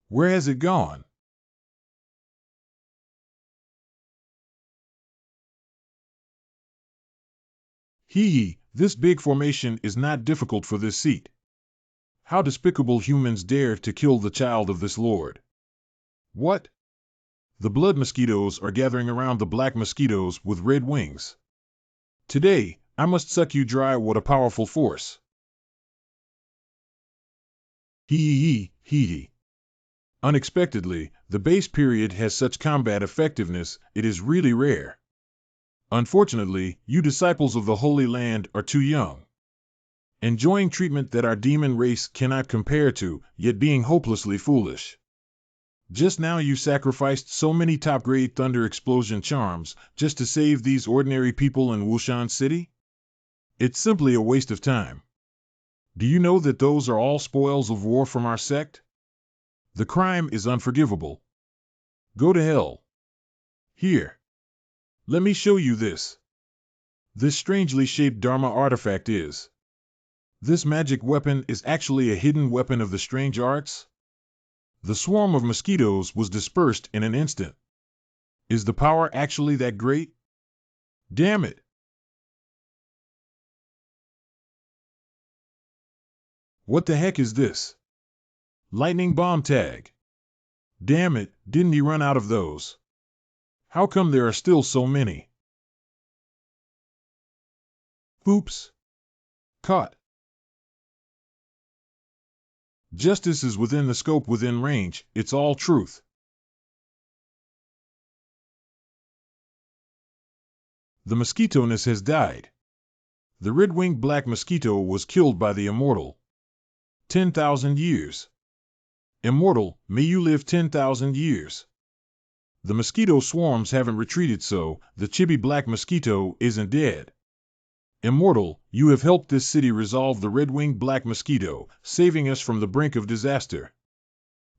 Where has it gone? Hee, This big formation is not difficult for this seat. How despicable humans dare to kill the child of this lord. What? The blood mosquitoes are gathering around the black mosquitoes with red wings. Today, I must suck you dry. What a powerful force. Hee. Unexpectedly, the base period has such combat effectiveness, it is really rare. Unfortunately, you disciples of the Holy Land are too young. Enjoying treatment that our demon race cannot compare to, yet being hopelessly foolish. Just now you sacrificed so many top-grade thunder explosion charms just to save these ordinary people in Wushan City? It's simply a waste of time. Do you know that those are all spoils of war from our sect? The crime is unforgivable. Go to hell. Here. Let me show you this. This strangely shaped Dharma artifact is. This magic weapon is actually a hidden weapon of the strange arts. The swarm of mosquitoes was dispersed in an instant. Is the power actually that great? Damn it! What the heck is this? Lightning bomb tag. Damn it, didn't he run out of those? How come there are still so many? Oops. Caught. Justice is within the scope, within range, it's all truth. The mosquito-ness has died. The red-winged black mosquito was killed by the immortal. 10,000 years. Immortal, may you live 10,000 years. The mosquito swarms haven't retreated, so the chibi black mosquito isn't dead. Immortal, you have helped this city resolve the red-winged black mosquito, saving us from the brink of disaster.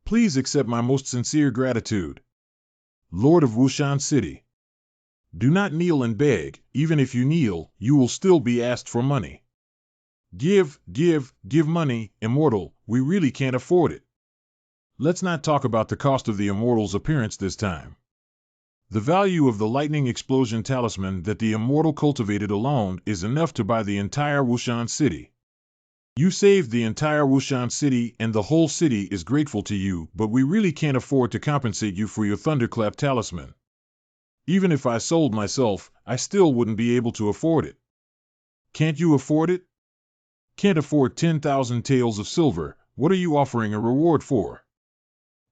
Please accept my most sincere gratitude. Lord of Wushan City. Do not kneel and beg. Even if you kneel, you will still be asked for money. Give money, Immortal, we really can't afford it. Let's not talk about the cost of the Immortal's appearance this time. The value of the lightning explosion talisman that the Immortal cultivated alone is enough to buy the entire Wushan City. You saved the entire Wushan City and the whole city is grateful to you, but we really can't afford to compensate you for your thunderclap talisman. Even if I sold myself, I still wouldn't be able to afford it. Can't you afford it? Can't afford 10,000 taels of silver. What are you offering a reward for?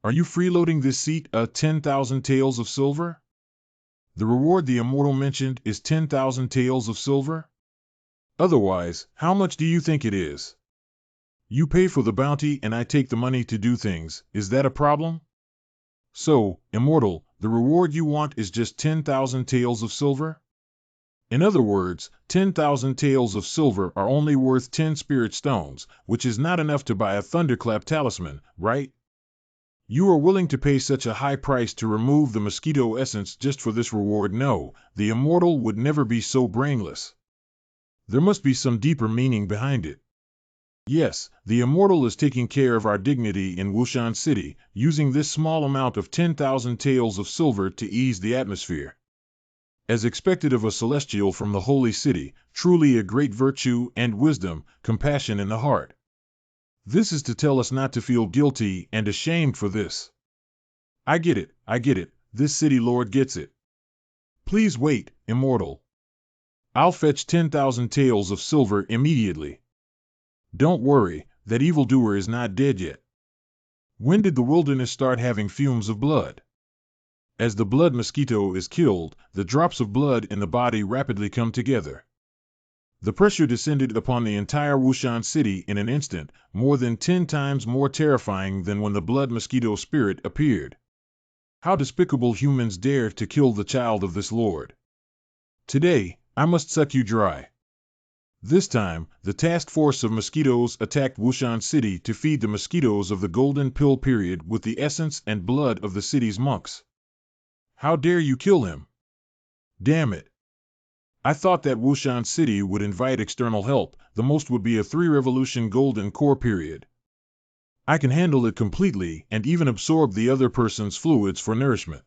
Are you freeloading this seat 10,000 taels of silver? The reward the Immortal mentioned is 10,000 taels of silver? Otherwise, how much do you think it is? You pay for the bounty and I take the money to do things. Is that a problem? So, Immortal, the reward you want is just 10,000 taels of silver? In other words, 10,000 taels of silver are only worth 10 spirit stones, which is not enough to buy a thunderclap talisman, right? You are willing to pay such a high price to remove the mosquito essence just for this reward? No, the Immortal would never be so brainless. There must be some deeper meaning behind it. Yes, the Immortal is taking care of our dignity in Wushan City, using this small amount of 10,000 taels of silver to ease the atmosphere. As expected of a celestial from the holy city, truly a great virtue and wisdom, compassion in the heart. This is to tell us not to feel guilty and ashamed for this. I get it, this city lord gets it. Please wait, Immortal. I'll fetch 10,000 taels of silver immediately. Don't worry, that evildoer is not dead yet. When did the wilderness start having fumes of blood? As the blood mosquito is killed, the drops of blood in the body rapidly come together. The pressure descended upon the entire Wushan City in an instant, more than 10 times more terrifying than when the blood mosquito spirit appeared. How despicable humans dare to kill the child of this lord. Today, I must suck you dry. This time, the task force of mosquitoes attacked Wushan City to feed the mosquitoes of the Golden Pill period with the essence and blood of the city's monks. How dare you kill him? Damn it. I thought that Wushan City would invite external help, the most would be a 3-revolution golden core period. I can handle it completely and even absorb the other person's fluids for nourishment.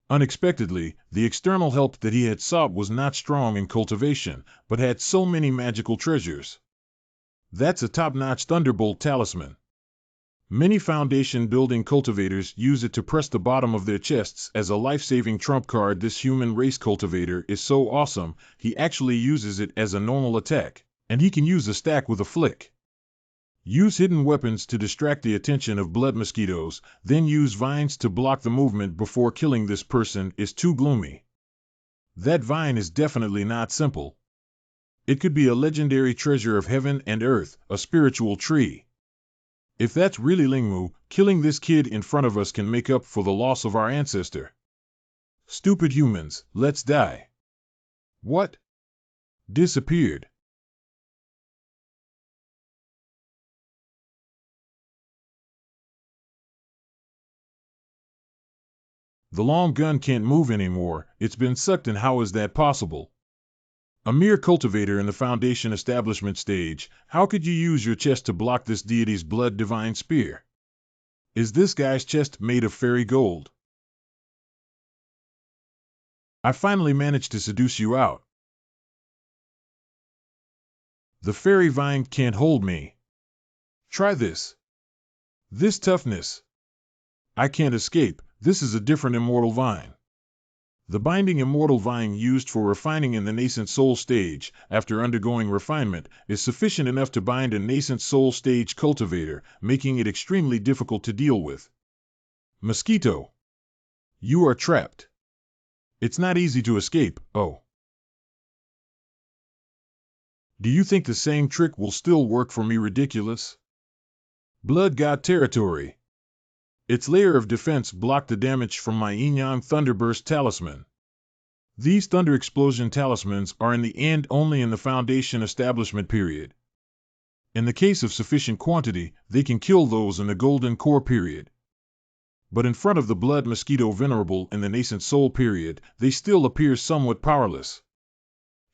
Unexpectedly, the external help that he had sought was not strong in cultivation, but had so many magical treasures. That's a top-notch Thunderbolt talisman. Many foundation-building cultivators use it to press the bottom of their chests as a life-saving trump card. This human race cultivator is so awesome, he actually uses it as a normal attack, and he can use a stack with a flick. Use hidden weapons to distract the attention of blood mosquitoes, then use vines to block the movement before killing. This person is too gloomy. That vine is definitely not simple. It could be a legendary treasure of heaven and earth, a spiritual tree. If that's really Lingmu, killing this kid in front of us can make up for the loss of our ancestor. Stupid humans, let's die. What? Disappeared. The long gun can't move anymore, it's been sucked in. How is that possible? A mere cultivator in the foundation establishment stage, how could you use your chest to block this deity's blood divine spear? Is this guy's chest made of fairy gold? I finally managed to seduce you out. The fairy vine can't hold me. Try this. This toughness. I can't escape. This is a different immortal vine. The binding immortal vine used for refining in the nascent soul stage, after undergoing refinement, is sufficient enough to bind a nascent soul stage cultivator, making it extremely difficult to deal with. Mosquito. You are trapped. It's not easy to escape, oh. Do you think the same trick will still work for me? Ridiculous. Blood God territory. Its layer of defense blocked the damage from my Yin-Yang Thunderburst talisman. These Thunder Explosion talismans are in the end only in the foundation establishment period. In the case of sufficient quantity, they can kill those in the Golden Core period. But in front of the Blood Mosquito Venerable in the Nascent Soul period, they still appear somewhat powerless.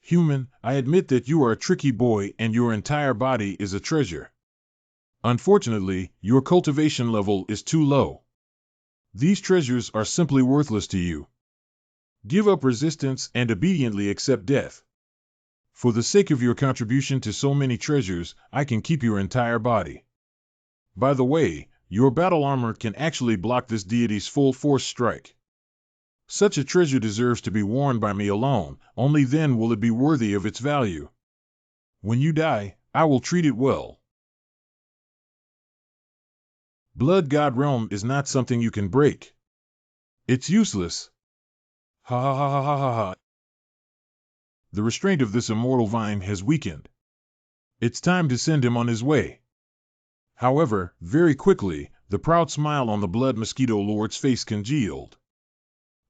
Human, I admit that you are a tricky boy and your entire body is a treasure. Unfortunately, your cultivation level is too low. These treasures are simply worthless to you. Give up resistance and obediently accept death. For the sake of your contribution to so many treasures, I can keep your entire body. By the way, your battle armor can actually block this deity's full force strike. Such a treasure deserves to be worn by me alone, only then will it be worthy of its value. When you die, I will treat it well. Blood God Realm is not something you can break. It's useless. Ha ha ha ha ha ha ha. The restraint of this immortal vine has weakened. It's time to send him on his way. However, very quickly, the proud smile on the Blood Mosquito Lord's face congealed.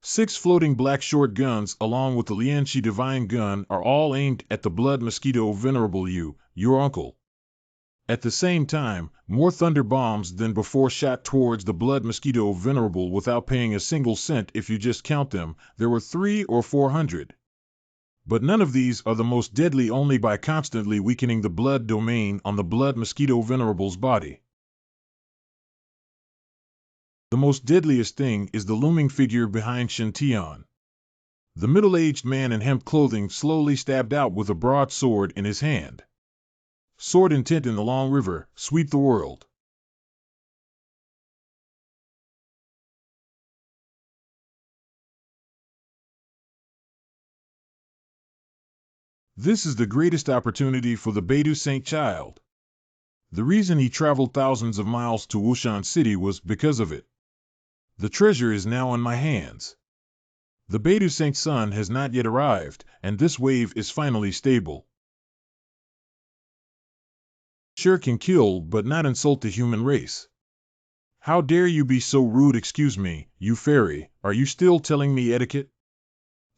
6 floating black short guns along with the Lianxi Divine Gun are all aimed at the Blood Mosquito Venerable you, your uncle. At the same time, more thunder bombs than before shot towards the Blood Mosquito Venerable without paying a single cent. If you just count them, there were 300 or 400. But none of these are the most deadly, only by constantly weakening the blood domain on the Blood Mosquito Venerable's body. The most deadliest thing is the looming figure behind Shintian. The middle-aged man in hemp clothing slowly stabbed out with a broadsword in his hand. Sword intent in the long river, sweep the world. This is the greatest opportunity for the Beidou Saint Child. The reason he traveled thousands of miles to Wushan City was because of it. The treasure is now in my hands. The Beidou Saint Sun has not yet arrived, and this wave is finally stable. Sure can kill but not insult the human race. How dare you be so rude? Excuse me, you fairy, are you still telling me etiquette?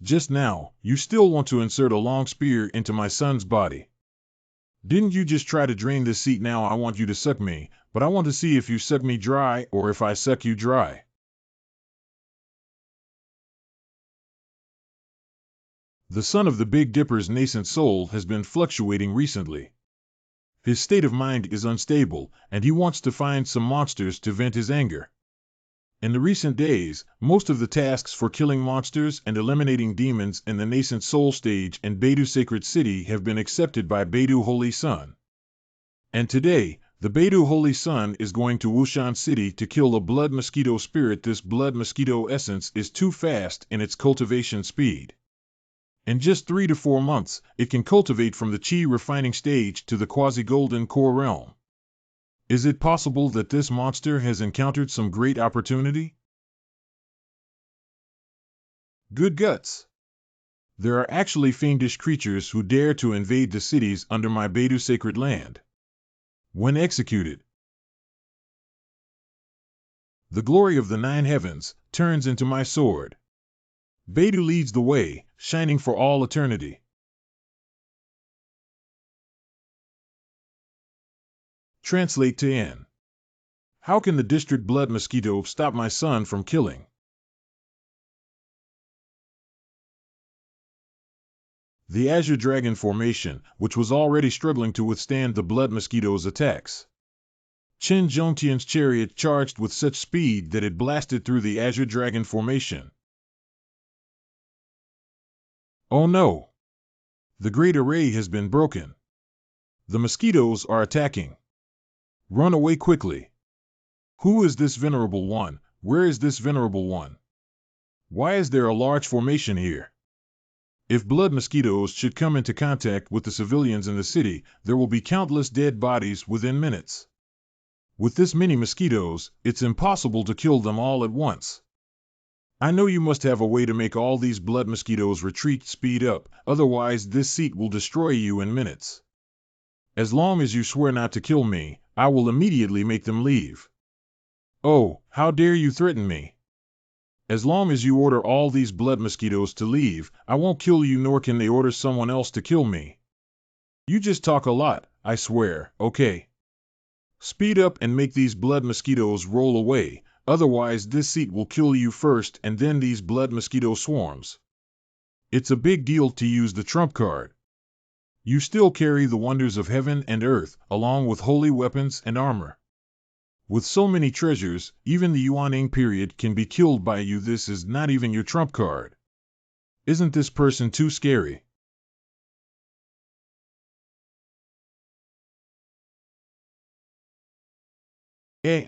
Just now, you still want to insert a long spear into my son's body. Didn't you just try to drain this seat? Now I want you to suck me, but I want to see if you suck me dry or if I suck you dry. The son of the Big Dipper's nascent soul has been fluctuating recently. His state of mind is unstable, and he wants to find some monsters to vent his anger. In the recent days, most of the tasks for killing monsters and eliminating demons in the nascent soul stage in Beidou Sacred City have been accepted by Beidou Holy Sun. And today, the Beidou Holy Sun is going to Wushan City to kill a blood mosquito spirit. This blood mosquito essence is too fast in its cultivation speed. In just 3 to 4 months, it can cultivate from the Qi refining stage to the quasi-golden core realm. Is it possible that this monster has encountered some great opportunity? Good guts! There are actually fiendish creatures who dare to invade the cities under my Beidou sacred land. When executed, the glory of the 9 heavens turns into my sword. Beidou leads the way, shining for all eternity. Translate to N. How can the district blood mosquito stop my son from killing? The Azure Dragon formation, which was already struggling to withstand the blood mosquito's attacks. Chen Zhongtian's chariot charged with such speed that it blasted through the Azure Dragon formation. Oh no! The great array has been broken. The mosquitoes are attacking. Run away quickly. Who is this venerable one? Where is this venerable one? Why is there a large formation here? If blood mosquitoes should come into contact with the civilians in the city, there will be countless dead bodies within minutes. With this many mosquitoes, it's impossible to kill them all at once. I know you must have a way to make all these blood mosquitoes retreat speed up, otherwise this seat will destroy you in minutes. As long as you swear not to kill me, I will immediately make them leave. Oh, how dare you threaten me? As long as you order all these blood mosquitoes to leave, I won't kill you, nor can they order someone else to kill me. You just talk a lot, I swear, okay? Speed up and make these blood mosquitoes roll away, otherwise this seat will kill you first and then these blood mosquito swarms. It's a big deal to use the trump card. You still carry the wonders of heaven and earth, along with holy weapons and armor. With so many treasures, even the Yuaning period can be killed by you. This is not even your trump card. Isn't this person too scary? Eh?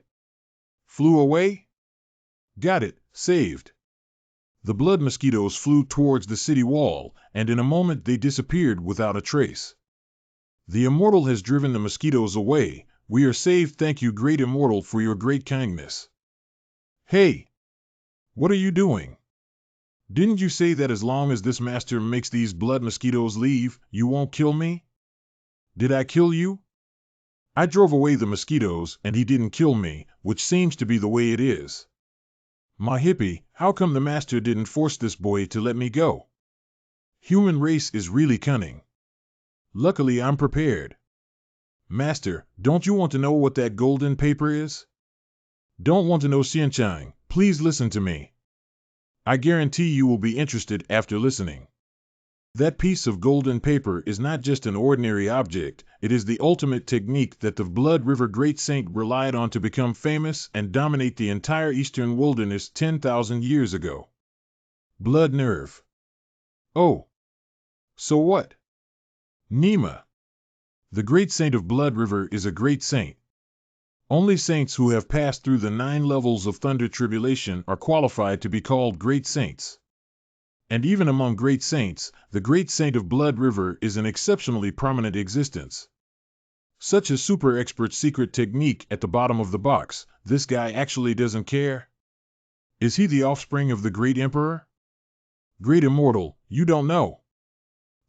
Flew away? Got it, saved. The blood mosquitoes flew towards the city wall, and in a moment they disappeared without a trace. The immortal has driven the mosquitoes away. We are saved. Thank you, great immortal, for your great kindness. Hey! What are you doing? Didn't you say that as long as this master makes these blood mosquitoes leave, you won't kill me? Did I kill you? I drove away the mosquitoes and he didn't kill me, which seems to be the way it is. My hippie, how come the master didn't force this boy to let me go? Human race is really cunning. Luckily I'm prepared. Master, don't you want to know what that golden paper is? Don't want to know, Xianchang. Please listen to me. I guarantee you will be interested after listening. That piece of golden paper is not just an ordinary object, it is the ultimate technique that the Blood River Great Saint relied on to become famous and dominate the entire eastern wilderness 10,000 years ago. Blood nerve. Oh. So what? Nima. The Great Saint of Blood River is a great saint. Only saints who have passed through the 9 levels of thunder tribulation are qualified to be called great saints. And even among great saints, the Great Saint of Blood River is an exceptionally prominent existence. Such a super expert secret technique at the bottom of the box, this guy actually doesn't care? Is he the offspring of the great emperor? Great immortal, you don't know.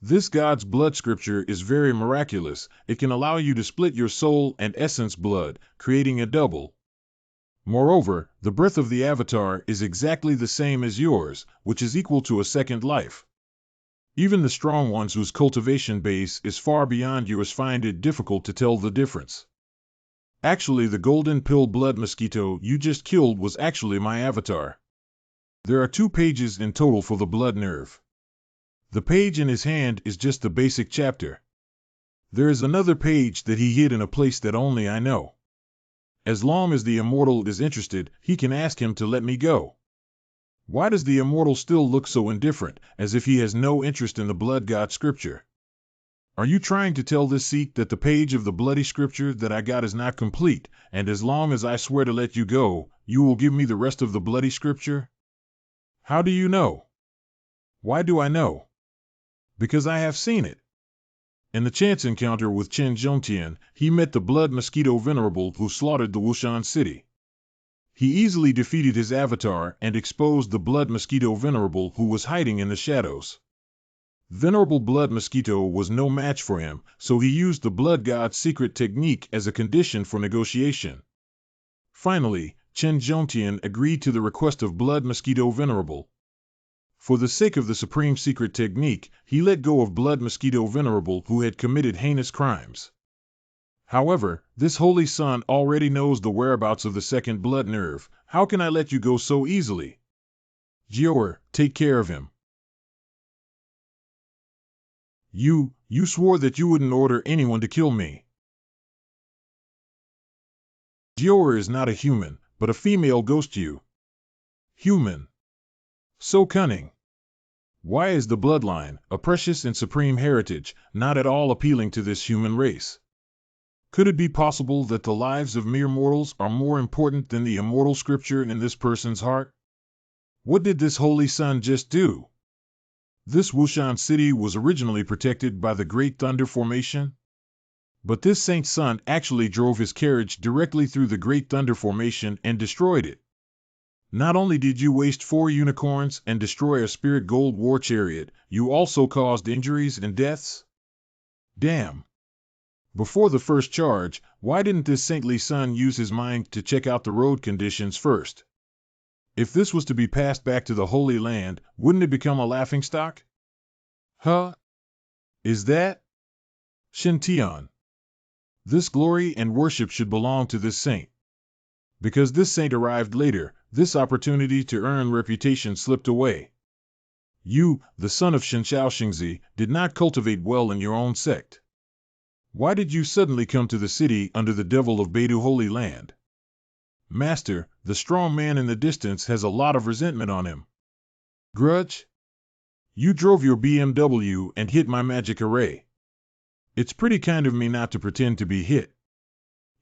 This God's blood scripture is very miraculous. It can allow you to split your soul and essence blood, creating a double. Moreover, the breath of the avatar is exactly the same as yours, which is equal to a second life. Even the strong ones whose cultivation base is far beyond yours find it difficult to tell the difference. Actually, the golden pill blood mosquito you just killed was actually my avatar. There are 2 pages in total for the blood nerve. The page in his hand is just the basic chapter. There is another page that he hid in a place that only I know. As long as the immortal is interested, he can ask him to let me go. Why does the immortal still look so indifferent, as if he has no interest in the blood god scripture? Are you trying to tell this Sikh that the page of the bloody scripture that I got is not complete, and as long as I swear to let you go, you will give me the rest of the bloody scripture? How do you know? Why do I know? Because I have seen it. In the chance encounter with Chen Zhongtian, he met the blood mosquito venerable who slaughtered the Wushan city. He easily defeated his avatar and exposed the blood mosquito venerable who was hiding in the shadows. Venerable blood mosquito was no match for him, so he used the blood god's secret technique as a condition for negotiation. Finally, Chen Zhongtian agreed to the request of blood mosquito venerable. For the sake of the supreme secret technique, he let go of blood mosquito venerable who had committed heinous crimes. However, this holy son already knows the whereabouts of the second blood nerve. How can I let you go so easily? Jior, take care of him. You swore that you wouldn't order anyone to kill me. Jior is not a human, but a female ghost you. Human. So cunning. Why is the bloodline, a precious and supreme heritage, not at all appealing to this human race? Could it be possible that the lives of mere mortals are more important than the immortal scripture in this person's heart? What did this holy son just do? This Wushan city was originally protected by the Great Thunder Formation, but this saint son actually drove his carriage directly through the Great Thunder Formation and destroyed it. Not only did you waste 4 unicorns and destroy a spirit gold war chariot, you also caused injuries and deaths? Damn. Before the first charge, why didn't this saintly son use his mind to check out the road conditions first? If this was to be passed back to the Holy Land, wouldn't it become a laughingstock? Huh? Is that? Shintian. This glory and worship should belong to this saint. Because this saint arrived later, this opportunity to earn reputation slipped away. You, the son of Shinshao Xingzi, did not cultivate well in your own sect. Why did you suddenly come to the city under the devil of Beidu Holy Land? Master, the strong man in the distance has a lot of resentment on him. Grudge? You drove your BMW and hit my magic array. It's pretty kind of me not to pretend to be hit.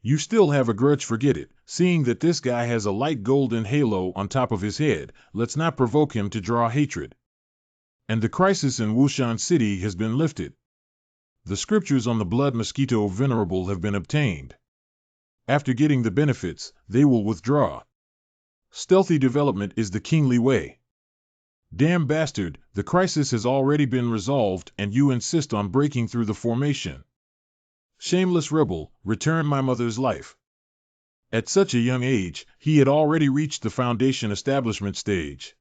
You still have a grudge, forget it. Seeing that this guy has a light golden halo on top of his head, let's not provoke him to draw hatred. And the crisis in Wushan City has been lifted. The scriptures on the blood mosquito venerable have been obtained. After getting the benefits, they will withdraw. Stealthy development is the kingly way. Damn bastard, the crisis has already been resolved and you insist on breaking through the formation. Shameless rebel, return my mother's life. At such a young age, he had already reached the foundation establishment stage.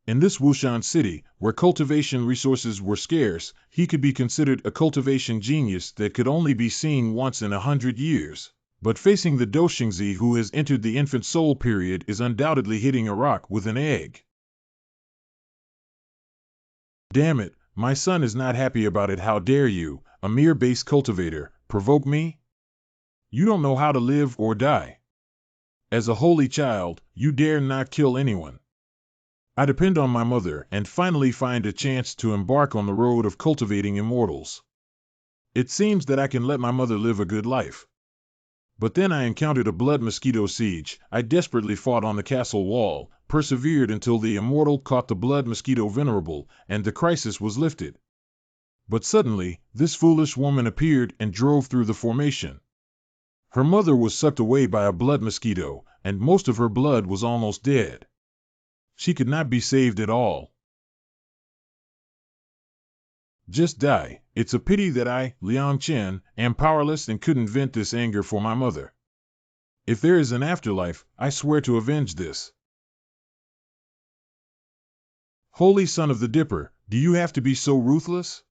In this Wushan city, where cultivation resources were scarce, he could be considered a cultivation genius that could only be seen once in 100 years. But facing the Doshingzi who has entered the infant soul period is undoubtedly hitting a rock with an egg. Damn it, my son is not happy about it. How dare you, a mere base cultivator, provoke me? You don't know how to live or die. As a holy child, you dare not kill anyone. I depend on my mother and finally find a chance to embark on the road of cultivating immortals. It seems that I can let my mother live a good life. But then I encountered a blood mosquito siege. I desperately fought on the castle wall, persevered until the immortal caught the blood mosquito venerable, and the crisis was lifted. But suddenly, this foolish woman appeared and drove through the formation. Her mother was sucked away by a blood mosquito, and most of her blood was almost dead. She could not be saved at all. Just die. It's a pity that I, Liang Chen, am powerless and couldn't vent this anger for my mother. If there is an afterlife, I swear to avenge this. Holy son of the Dipper, do you have to be so ruthless?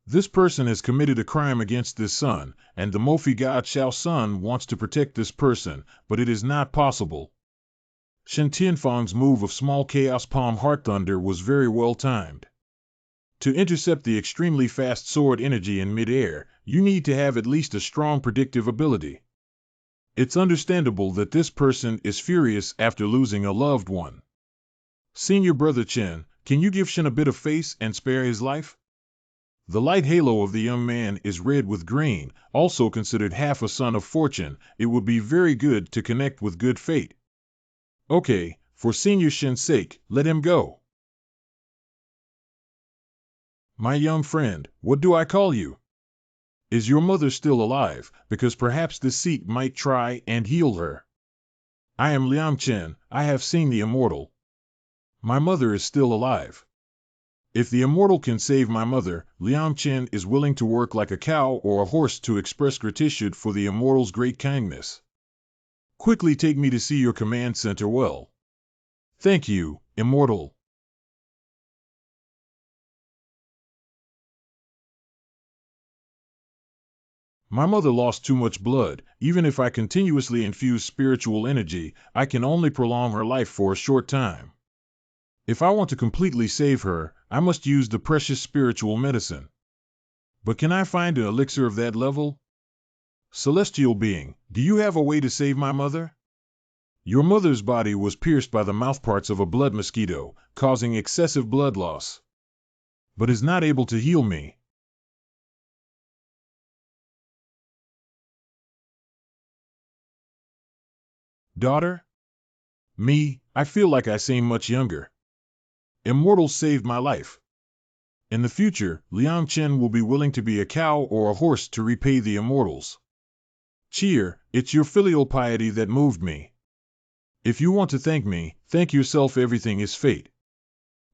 This person has committed a crime against this son, and the Mofi god Shao Sun wants to protect this person, but it is not possible. Shen Tianfang's move of small chaos palm heart thunder was very well timed. To intercept the extremely fast sword energy in mid-air, you need to have at least a strong predictive ability. It's understandable that this person is furious after losing a loved one. Senior Brother Chen, can you give Shen a bit of face and spare his life? The light halo of the young man is red with green, also considered half a son of fortune. It would be very good to connect with good fate. Okay, for Senior Shen's sake, let him go. My young friend, what do I call you? Is your mother still alive? Because perhaps this seat might try and heal her. I am Liang Chen. I have seen the immortal. My mother is still alive. If the immortal can save my mother, Liang Chen is willing to work like a cow or a horse to express gratitude for the immortal's great kindness. Quickly take me to see your command center well. Thank you, immortal. My mother lost too much blood. Even if I continuously infuse spiritual energy, I can only prolong her life for a short time. If I want to completely save her, I must use the precious spiritual medicine. But can I find an elixir of that level? Celestial being, do you have a way to save my mother? Your mother's body was pierced by the mouthparts of a blood mosquito, causing excessive blood loss, but is not able to heal me. Daughter? Me, I feel like I seem much younger. Immortal saved my life. In the future, Liang Chen will be willing to be a cow or a horse to repay the immortals. Cheer, it's your filial piety that moved me. If you want to thank me, thank yourself. Everything is fate.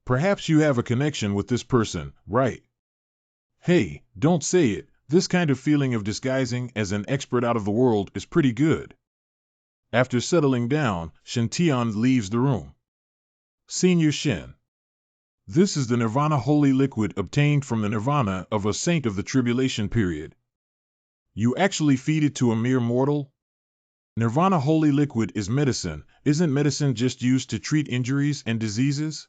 Perhaps you have a connection with this person, right? Hey, don't say it. This kind of feeling of disguising as an expert out of the world is pretty good. After settling down, Shen Tian leaves the room. Senior Shen. This is the Nirvana holy liquid obtained from the Nirvana of a saint of the tribulation period. You actually feed it to a mere mortal? Nirvana holy liquid is medicine. Isn't medicine just used to treat injuries and diseases?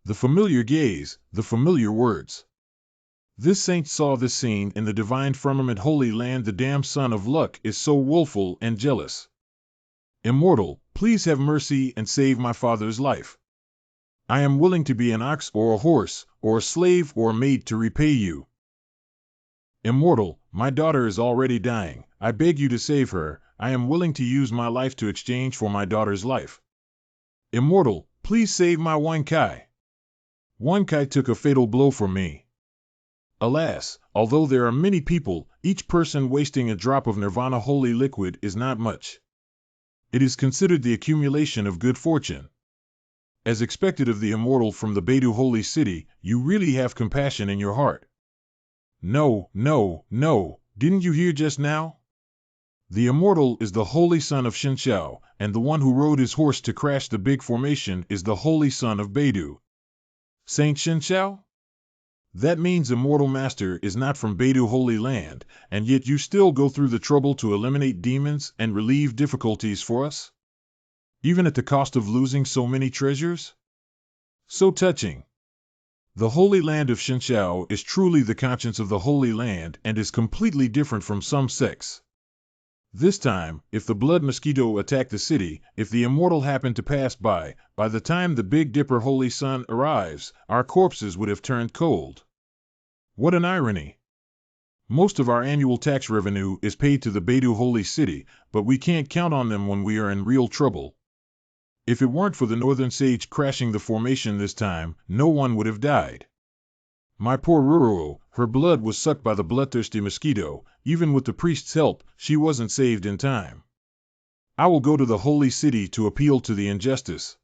The familiar gaze, the familiar words. This saint saw this scene in the divine firmament holy land. The damned son of luck is so willful and jealous. Immortal, please have mercy and save my father's life. I am willing to be an ox or a horse, or a slave or a maid to repay you. Immortal, my daughter is already dying. I beg you to save her. I am willing to use my life to exchange for my daughter's life. Immortal, please save my Wan Kai. Wan Kai took a fatal blow for me. Alas, although there are many people, each person wasting a drop of Nirvana holy liquid is not much. It is considered the accumulation of good fortune. As expected of the immortal from the Beidu holy city, you really have compassion in your heart. No, no, no, didn't you hear just now? The immortal is the holy son of Shenxiao, and the one who rode his horse to crash the big formation is the holy son of Beidu. Saint Shenxiao? That means immortal master is not from Beidu holy land, and yet you still go through the trouble to eliminate demons and relieve difficulties for us? Even at the cost of losing so many treasures? So touching. The holy land of Shenxiao is truly the conscience of the holy land and is completely different from some sects. This time, if the blood mosquito attacked the city, if the immortal happened to pass by the time the Big Dipper holy sun arrives, our corpses would have turned cold. What an irony! Most of our annual tax revenue is paid to the Beidu holy city, but we can't count on them when we are in real trouble. If it weren't for the northern sage crashing the formation this time, no one would have died. My poor Ruro, her blood was sucked by the bloodthirsty mosquito. Even with the priest's help, she wasn't saved in time. I will go to the holy city to appeal to the injustice.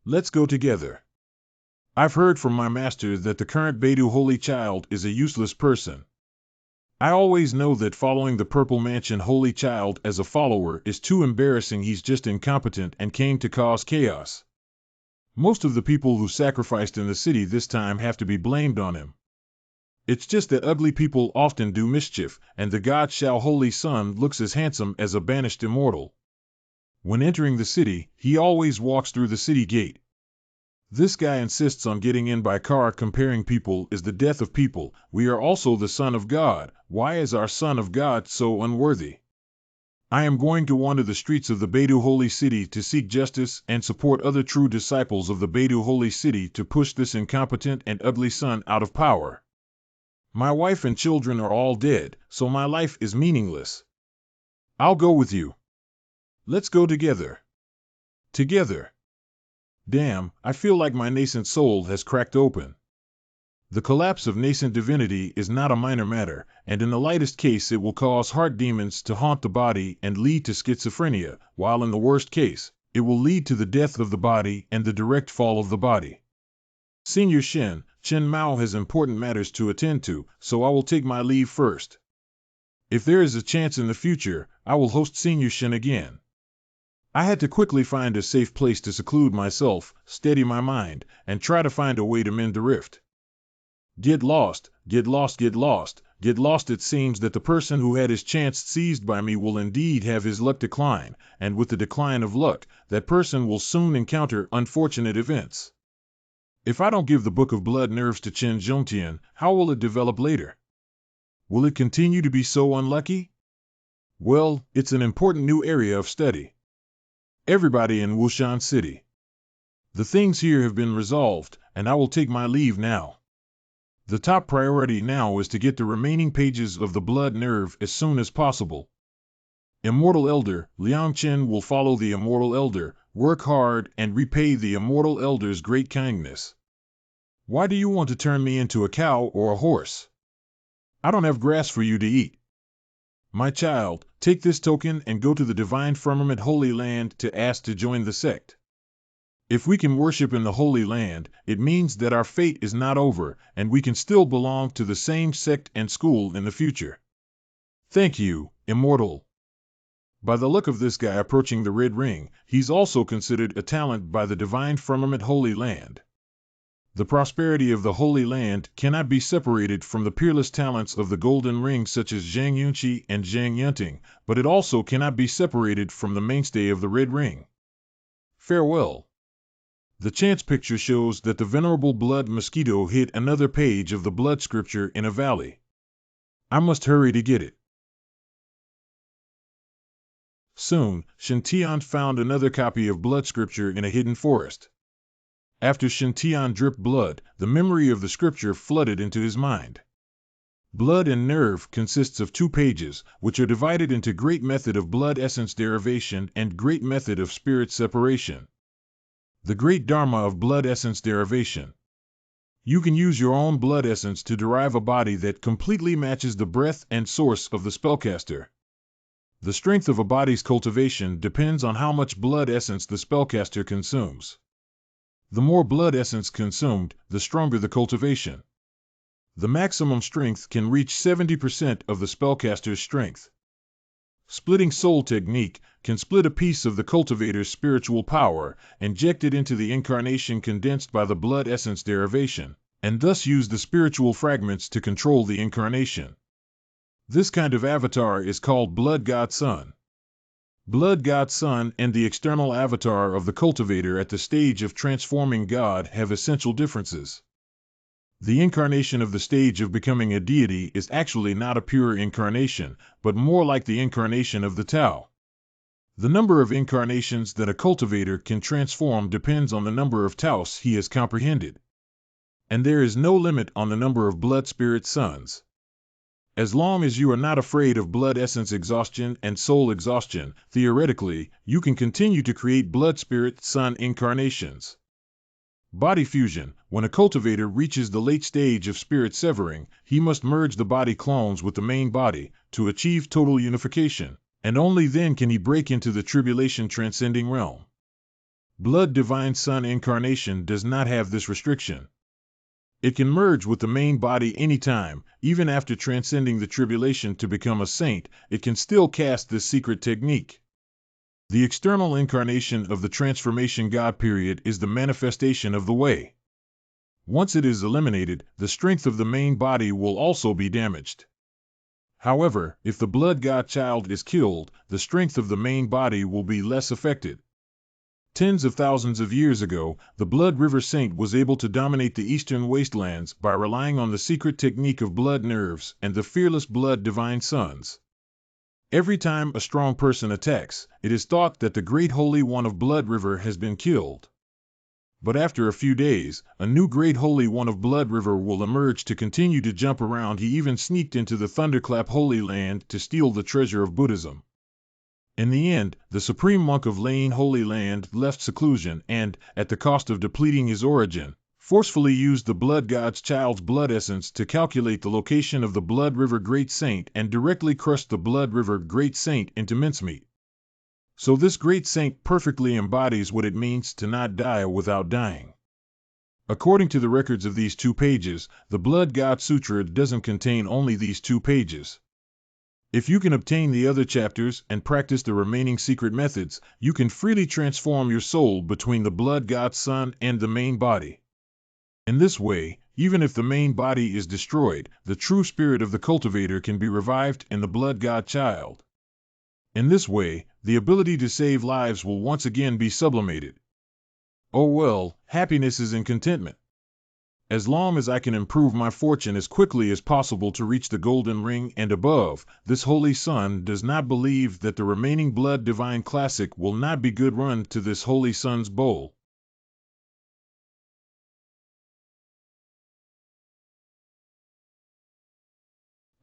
Let's go together. I've heard from my master that the current Beidu holy child is a useless person. I always know that following the Purple Mansion holy child as a follower is too embarrassing. He's just incompetent and came to cause chaos. Most of the people who sacrificed in the city this time have to be blamed on him. It's just that ugly people often do mischief, and the God Shao Holy Son looks as handsome as a banished immortal. When entering the city, he always walks through the city gate. This guy insists on getting in by car. Comparing people is the death of people. We are also the Son of God. Why is our Son of God so unworthy? I am going to wander the streets of the Baidu Holy City to seek justice and support other true disciples of the Baidu Holy City to push this incompetent and ugly son out of power. My wife and children are all dead, so my life is meaningless. I'll go with you. Let's go together. Together. Damn, I feel like my nascent soul has cracked open. The collapse of nascent divinity is not a minor matter, and in the lightest case it will cause heart demons to haunt the body and lead to schizophrenia, while in the worst case, it will lead to the death of the body and the direct fall of the body. Senior Chen Mao has important matters to attend to, so I will take my leave first. If there is a chance in the future, I will host Senior Shen again. I had to quickly find a safe place to seclude myself, steady my mind, and try to find a way to mend the rift. Get lost, get lost, get lost, get lost. It seems that the person who had his chance seized by me will indeed have his luck decline, and with the decline of luck, that person will soon encounter unfortunate events. If I don't give the Book of Blood Nerves to Chen Zhongtian, how will it develop later? Will it continue to be so unlucky? Well, it's an important new area of study. Everybody in Wushan City. The things here have been resolved, and I will take my leave now. The top priority now is to get the remaining pages of the Blood Nerve as soon as possible. Immortal Elder, Liang Chen will follow the Immortal Elder, work hard, and repay the Immortal Elder's great kindness. Why do you want to turn me into a cow or a horse? I don't have grass for you to eat. My child, take this token and go to the Divine Firmament Holy Land to ask to join the sect. If we can worship in the Holy Land, it means that our fate is not over, and we can still belong to the same sect and school in the future. Thank you, Immortal. By the look of this guy approaching the Red Ring, he's also considered a talent by the Divine Firmament Holy Land. The prosperity of the Holy Land cannot be separated from the peerless talents of the Golden Ring such as Zhang Yunqi and Zhang Yunting, but it also cannot be separated from the mainstay of the Red Ring. Farewell. The chance picture shows that the venerable blood mosquito hit another page of the blood scripture in a valley. I must hurry to get it. Soon, Shintian found another copy of blood scripture in a hidden forest. After Shintian dripped blood, the memory of the scripture flooded into his mind. Blood and Nerve consists of 2 pages, which are divided into Great Method of Blood Essence Derivation and Great Method of Spirit Separation. The Great Dharma of Blood Essence Derivation. You can use your own blood essence to derive a body that completely matches the breath and source of the spellcaster. The strength of a body's cultivation depends on how much blood essence the spellcaster consumes. The more blood essence consumed, the stronger the cultivation. The maximum strength can reach 70% of the spellcaster's strength. Splitting Soul Technique can split a piece of the cultivator's spiritual power, inject it into the incarnation condensed by the blood essence derivation, and thus use the spiritual fragments to control the incarnation. This kind of avatar is called Blood God Son. Blood God Son and the external avatar of the cultivator at the stage of transforming God have essential differences. The incarnation of the stage of becoming a deity is actually not a pure incarnation, but more like the incarnation of the Tao. The number of incarnations that a cultivator can transform depends on the number of Taos he has comprehended. And there is no limit on the number of blood spirit sons. As long as you are not afraid of blood essence exhaustion and soul exhaustion, theoretically, you can continue to create blood spirit son incarnations. Body fusion. When a cultivator reaches the late stage of spirit severing, he must merge the body clones with the main body to achieve total unification, and only then can he break into the tribulation transcending realm. Blood Divine Son incarnation does not have this restriction. It can merge with the main body anytime, even after transcending the tribulation to become a saint, it can still cast this secret technique. The external incarnation of the transformation God period is the manifestation of the way. Once it is eliminated, the strength of the main body will also be damaged. However, if the blood God child is killed, the strength of the main body will be less affected. Tens of thousands of years ago, the Blood River Saint was able to dominate the eastern wastelands by relying on the secret technique of blood nerves and the fearless blood divine sons. Every time a strong person attacks, it is thought that the great Holy One of Blood River has been killed. But after a few days, a new great Holy One of Blood River will emerge to continue to jump around. He even sneaked into the Thunderclap Holy Land to steal the treasure of Buddhism. In the end, the supreme monk of Lane Holy Land left seclusion and, at the cost of depleting his origin, forcefully used the Blood God's child's blood essence to calculate the location of the Blood River Great Saint and directly crushed the Blood River Great Saint into mincemeat. So this great saint perfectly embodies what it means to not die without dying. According to the records of these 2 pages, the Blood God Sutra doesn't contain only these 2 pages. If you can obtain the other chapters and practice the remaining secret methods, you can freely transform your soul between the Blood God Son and the main body. In this way, even if the main body is destroyed, the true spirit of the cultivator can be revived in the Blood God Child. In this way, the ability to save lives will once again be sublimated. Oh well, happiness is in contentment. As long as I can improve my fortune as quickly as possible to reach the golden ring and above, this Holy Son does not believe that the remaining Blood Divine Classic will not be good run to this Holy Son's bowl.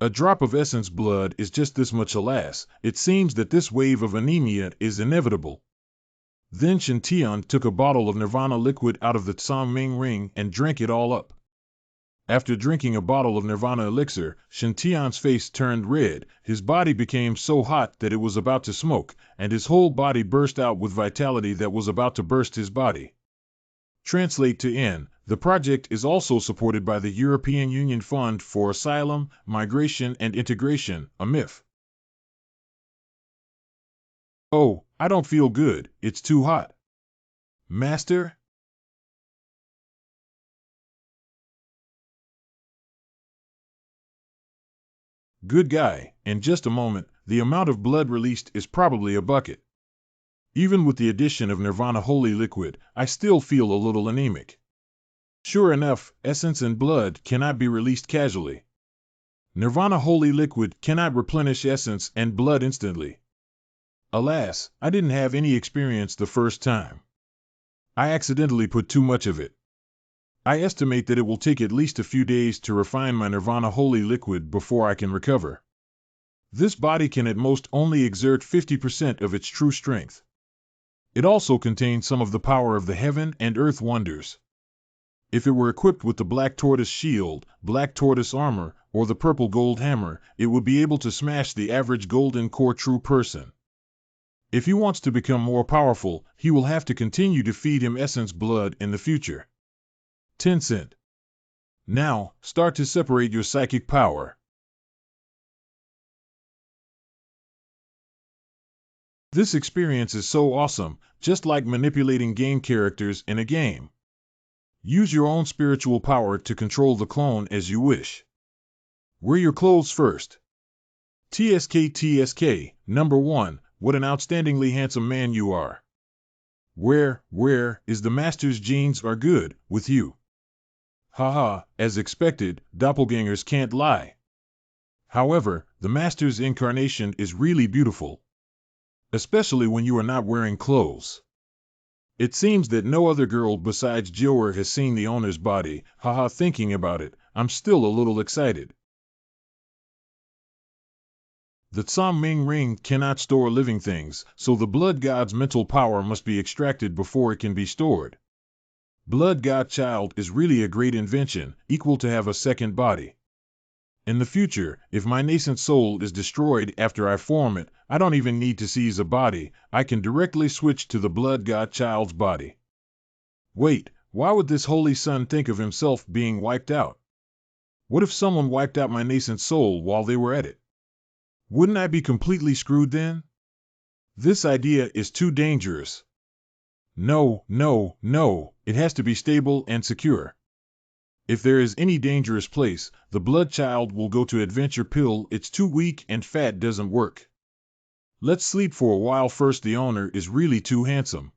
A drop of essence blood is just this much. Alas, it seems that this wave of anemia is inevitable. Then Shintian took a bottle of Nirvana liquid out of the Tsang Ming ring and drank it all up. After drinking a bottle of Nirvana elixir, Shintian's face turned red, his body became so hot that it was about to smoke, and his whole body burst out with vitality that was about to burst his body. Translate to N. The project is also supported by the European Union Fund for Asylum, Migration and Integration, AMIF. Oh, I don't feel good, it's too hot. Master? Good guy, in just a moment, the amount of blood released is probably a bucket. Even with the addition of Nirvana Holy Liquid, I still feel a little anemic. Sure enough, essence and blood cannot be released casually. Nirvana Holy Liquid cannot replenish essence and blood instantly. Alas, I didn't have any experience the first time. I accidentally put too much of it. I estimate that it will take at least a few days to refine my Nirvana Holy Liquid before I can recover. This body can at most only exert 50% of its true strength. It also contains some of the power of the heaven and earth wonders. If it were equipped with the Black Tortoise Shield, Black Tortoise Armor, or the Purple Gold Hammer, it would be able to smash the average Golden Core true person. If he wants to become more powerful, he will have to continue to feed him essence blood in the future. 10 cent. Now, start to separate your psychic power. This experience is so awesome, just like manipulating game characters in a game. Use your own spiritual power to control the clone as you wish. Wear your clothes first. TSK, number 1, what an outstandingly handsome man you are. Where is the master's genes are good, with you? Haha, as expected, doppelgangers can't lie. However, the master's incarnation is really beautiful. Especially when you are not wearing clothes. It seems that no other girl besides Joer has seen the owner's body. Haha, thinking about it, I'm still a little excited. The Tsang Ming ring cannot store living things, so the Blood God's mental power must be extracted before it can be stored. Blood God Child is really a great invention, equal to have a second body. In the future, if my nascent soul is destroyed after I form it, I don't even need to seize a body, I can directly switch to the Blood God Child's body. Wait, why would this Holy Son think of himself being wiped out? What if someone wiped out my nascent soul while they were at it? Wouldn't I be completely screwed then? This idea is too dangerous. No, it has to be stable and secure. If there is any dangerous place, the Blood Child will go to Adventure Pill. It's too weak and fat doesn't work. Let's sleep for a while first. The owner is really too handsome.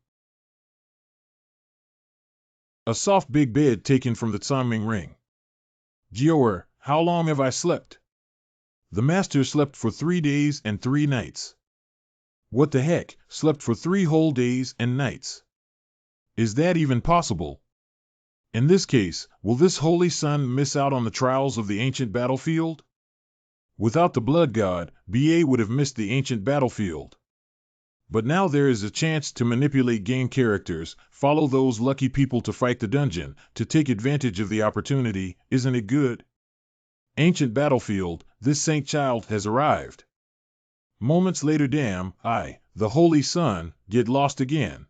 A soft big bed taken from the Tsang Ming ring. Joer, how long have I slept? The master slept for 3 days and 3 nights. What the heck, slept for 3 whole days and nights? Is that even possible? In this case, will this holy son miss out on the trials of the ancient battlefield? Without the blood god, BA would have missed the ancient battlefield. But now there is a chance to manipulate game characters, follow those lucky people to fight the dungeon, to take advantage of the opportunity. Isn't it good? Ancient battlefield, this saint child has arrived. Moments later, damn, the holy son, get lost again.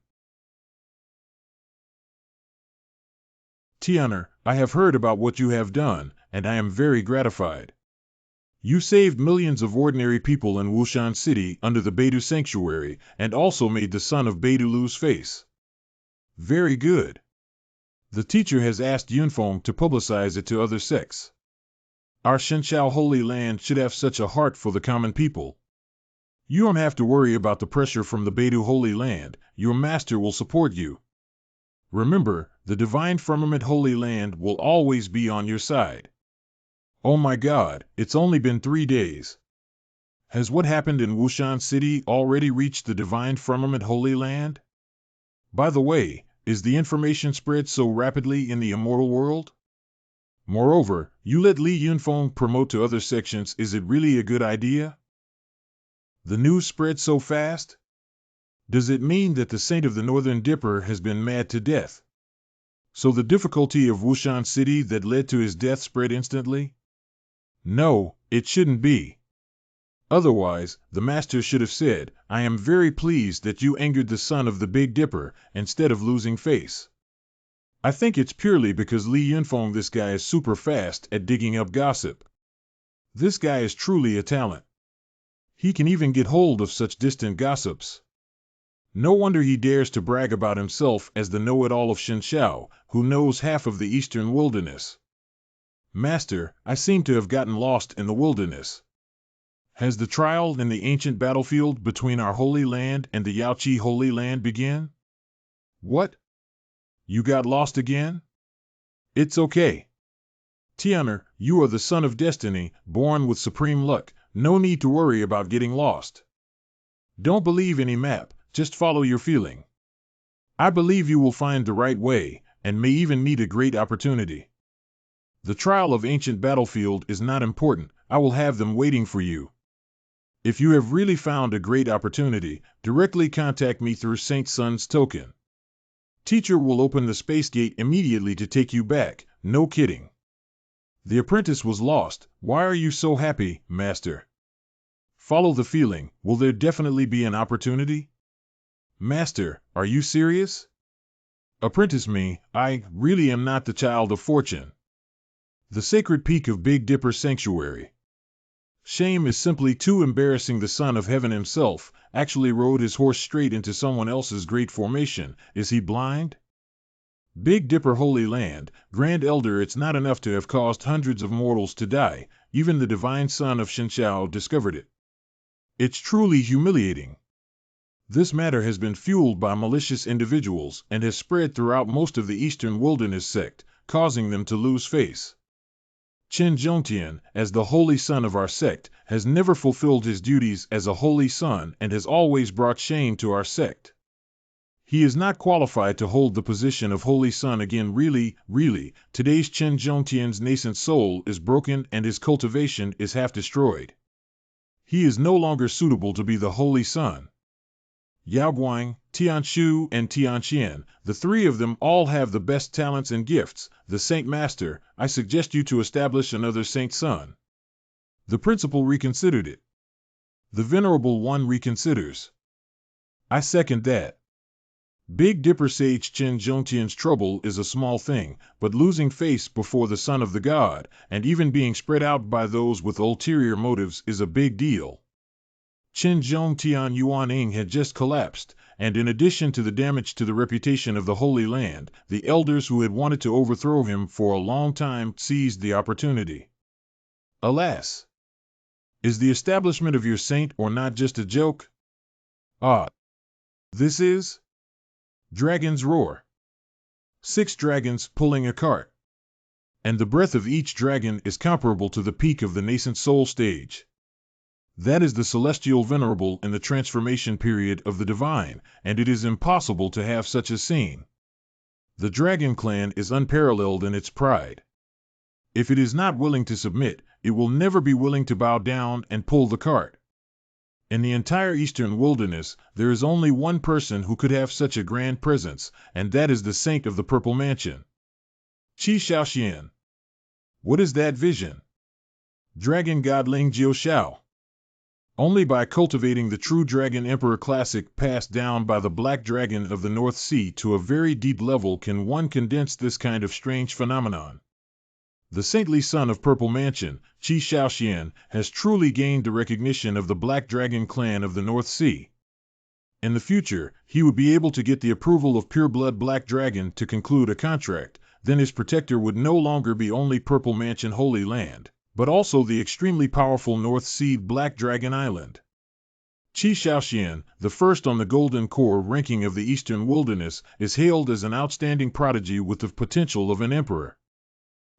Tianer, I have heard about what you have done, and I am very gratified. You saved millions of ordinary people in Wushan City under the Beidou Sanctuary, and also made the son of Beidou lose face. Very good. The teacher has asked Yunfeng to publicize it to other sects. Our Shenshao Holy Land should have such a heart for the common people. You don't have to worry about the pressure from the Beidou Holy Land. Your master will support you. Remember, the Divine Firmament Holy Land will always be on your side. Oh my God, it's only been 3 days. Has what happened in Wushan City already reached the Divine Firmament Holy Land? By the way, is the information spread so rapidly in the immortal world? Moreover, you let Li Yunfeng promote to other sections. Is it really a good idea? The news spread so fast? Does it mean that the saint of the Northern Dipper has been mad to death? So the difficulty of Wushan City that led to his death spread instantly? No, it shouldn't be. Otherwise, the master should have said, I am very pleased that you angered the son of the Big Dipper, instead of losing face. I think it's purely because Li Yunfeng, this guy is super fast at digging up gossip. This guy is truly a talent. He can even get hold of such distant gossips. No wonder he dares to brag about himself as the know-it-all of Shenshao, who knows half of the eastern wilderness. Master, I seem to have gotten lost in the wilderness. Has the trial in the ancient battlefield between our Holy Land and the Yaoqi Holy Land begun? What? You got lost again? It's okay. Tianer, you are the son of destiny, born with supreme luck. No need to worry about getting lost. Don't believe any map, just follow your feeling. I believe you will find the right way, and may even meet a great opportunity. The trial of ancient battlefield is not important. I will have them waiting for you. If you have really found a great opportunity, directly contact me through Saint Sun's token. Teacher will open the space gate immediately to take you back. No kidding. The apprentice was lost. Why are you so happy, master? Follow the feeling. Will there definitely be an opportunity? Master, are you serious? Apprentice me, I really am not the child of fortune. The sacred peak of Big Dipper Sanctuary. Shame is simply too embarrassing. The son of heaven himself actually rode his horse straight into someone else's great formation. Is he blind? Big Dipper Holy Land, Grand Elder, it's not enough to have caused hundreds of mortals to die. Even the divine son of Shenshao discovered it. It's truly humiliating. This matter has been fueled by malicious individuals and has spread throughout most of the Eastern Wilderness sect, causing them to lose face. Chen Zhongtian, as the holy son of our sect, has never fulfilled his duties as a holy son and has always brought shame to our sect. He is not qualified to hold the position of holy son again. Really, today's Chen Zhongtian's nascent soul is broken and his cultivation is half destroyed. He is no longer suitable to be the holy son. Yao Guang, Tianshu, and Tianxian, the three of them all have the best talents and gifts. The Saint Master, I suggest you to establish another Saint Son. The principal reconsidered it. The Venerable One reconsiders. I second that. Big Dipper Sage Chen Zhongtian's trouble is a small thing, but losing face before the son of the god, and even being spread out by those with ulterior motives, is a big deal. Chen Zhongtian Yuaning had just collapsed, and in addition to the damage to the reputation of the Holy Land, the elders who had wanted to overthrow him for a long time seized the opportunity. Alas! Is the establishment of your saint or not just a joke? This is Dragon's Roar. 6 dragons pulling a cart. And the breath of each dragon is comparable to the peak of the nascent soul stage. That is the celestial venerable in the transformation period of the divine, and it is impossible to have such a scene. The dragon clan is unparalleled in its pride. If it is not willing to submit, it will never be willing to bow down and pull the cart. In the entire eastern wilderness, there is only one person who could have such a grand presence, and that is the saint of the Purple Mansion. Qi Shaoxian. What is that vision? Dragon God Ling Jiu Xiao. Only by cultivating the true Dragon Emperor classic passed down by the Black Dragon of the North Sea to a very deep level can one condense this kind of strange phenomenon. The saintly son of Purple Mansion, Qi Shaoxian, has truly gained the recognition of the Black Dragon clan of the North Sea. In the future, he would be able to get the approval of pure-blood Black Dragon to conclude a contract. Then his protector would no longer be only Purple Mansion Holy Land, but also the extremely powerful North Sea Black Dragon Island. Qi Shaoxian, the first on the Golden Core ranking of the Eastern Wilderness, is hailed as an outstanding prodigy with the potential of an emperor.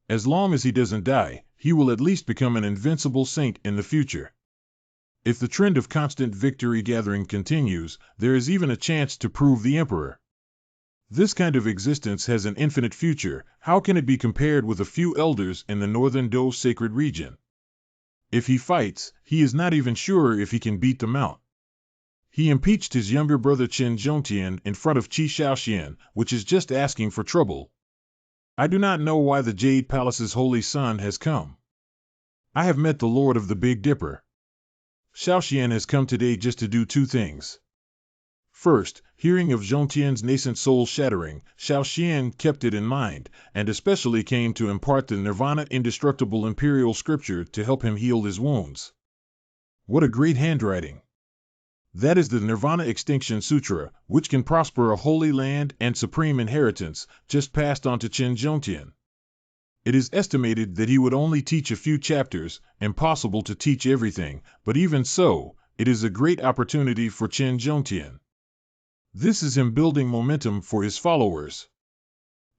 As long as he doesn't die, he will at least become an invincible saint in the future. If the trend of constant victory gathering continues, there is even a chance to prove the emperor. This kind of existence has an infinite future. How can it be compared with a few elders in the northern Dou sacred region? If he fights, he is not even sure if he can beat them out. He impeached his younger brother Qin Zhongtian in front of Qi Shaoxian, which is just asking for trouble. I do not know why the Jade Palace's holy son has come. I have met the Lord of the Big Dipper. Shaoxian has come today just to do two things. First, hearing of Zhongtian's nascent soul shattering, Shaoxian kept it in mind, and especially came to impart the Nirvana indestructible imperial scripture to help him heal his wounds. What a great handwriting! That is the Nirvana Extinction Sutra, which can prosper a holy land and supreme inheritance, just passed on to Qin Zhongtian. It is estimated that he would only teach a few chapters, impossible to teach everything, but even so, it is a great opportunity for Qin Zhongtian. This is him building momentum for his followers.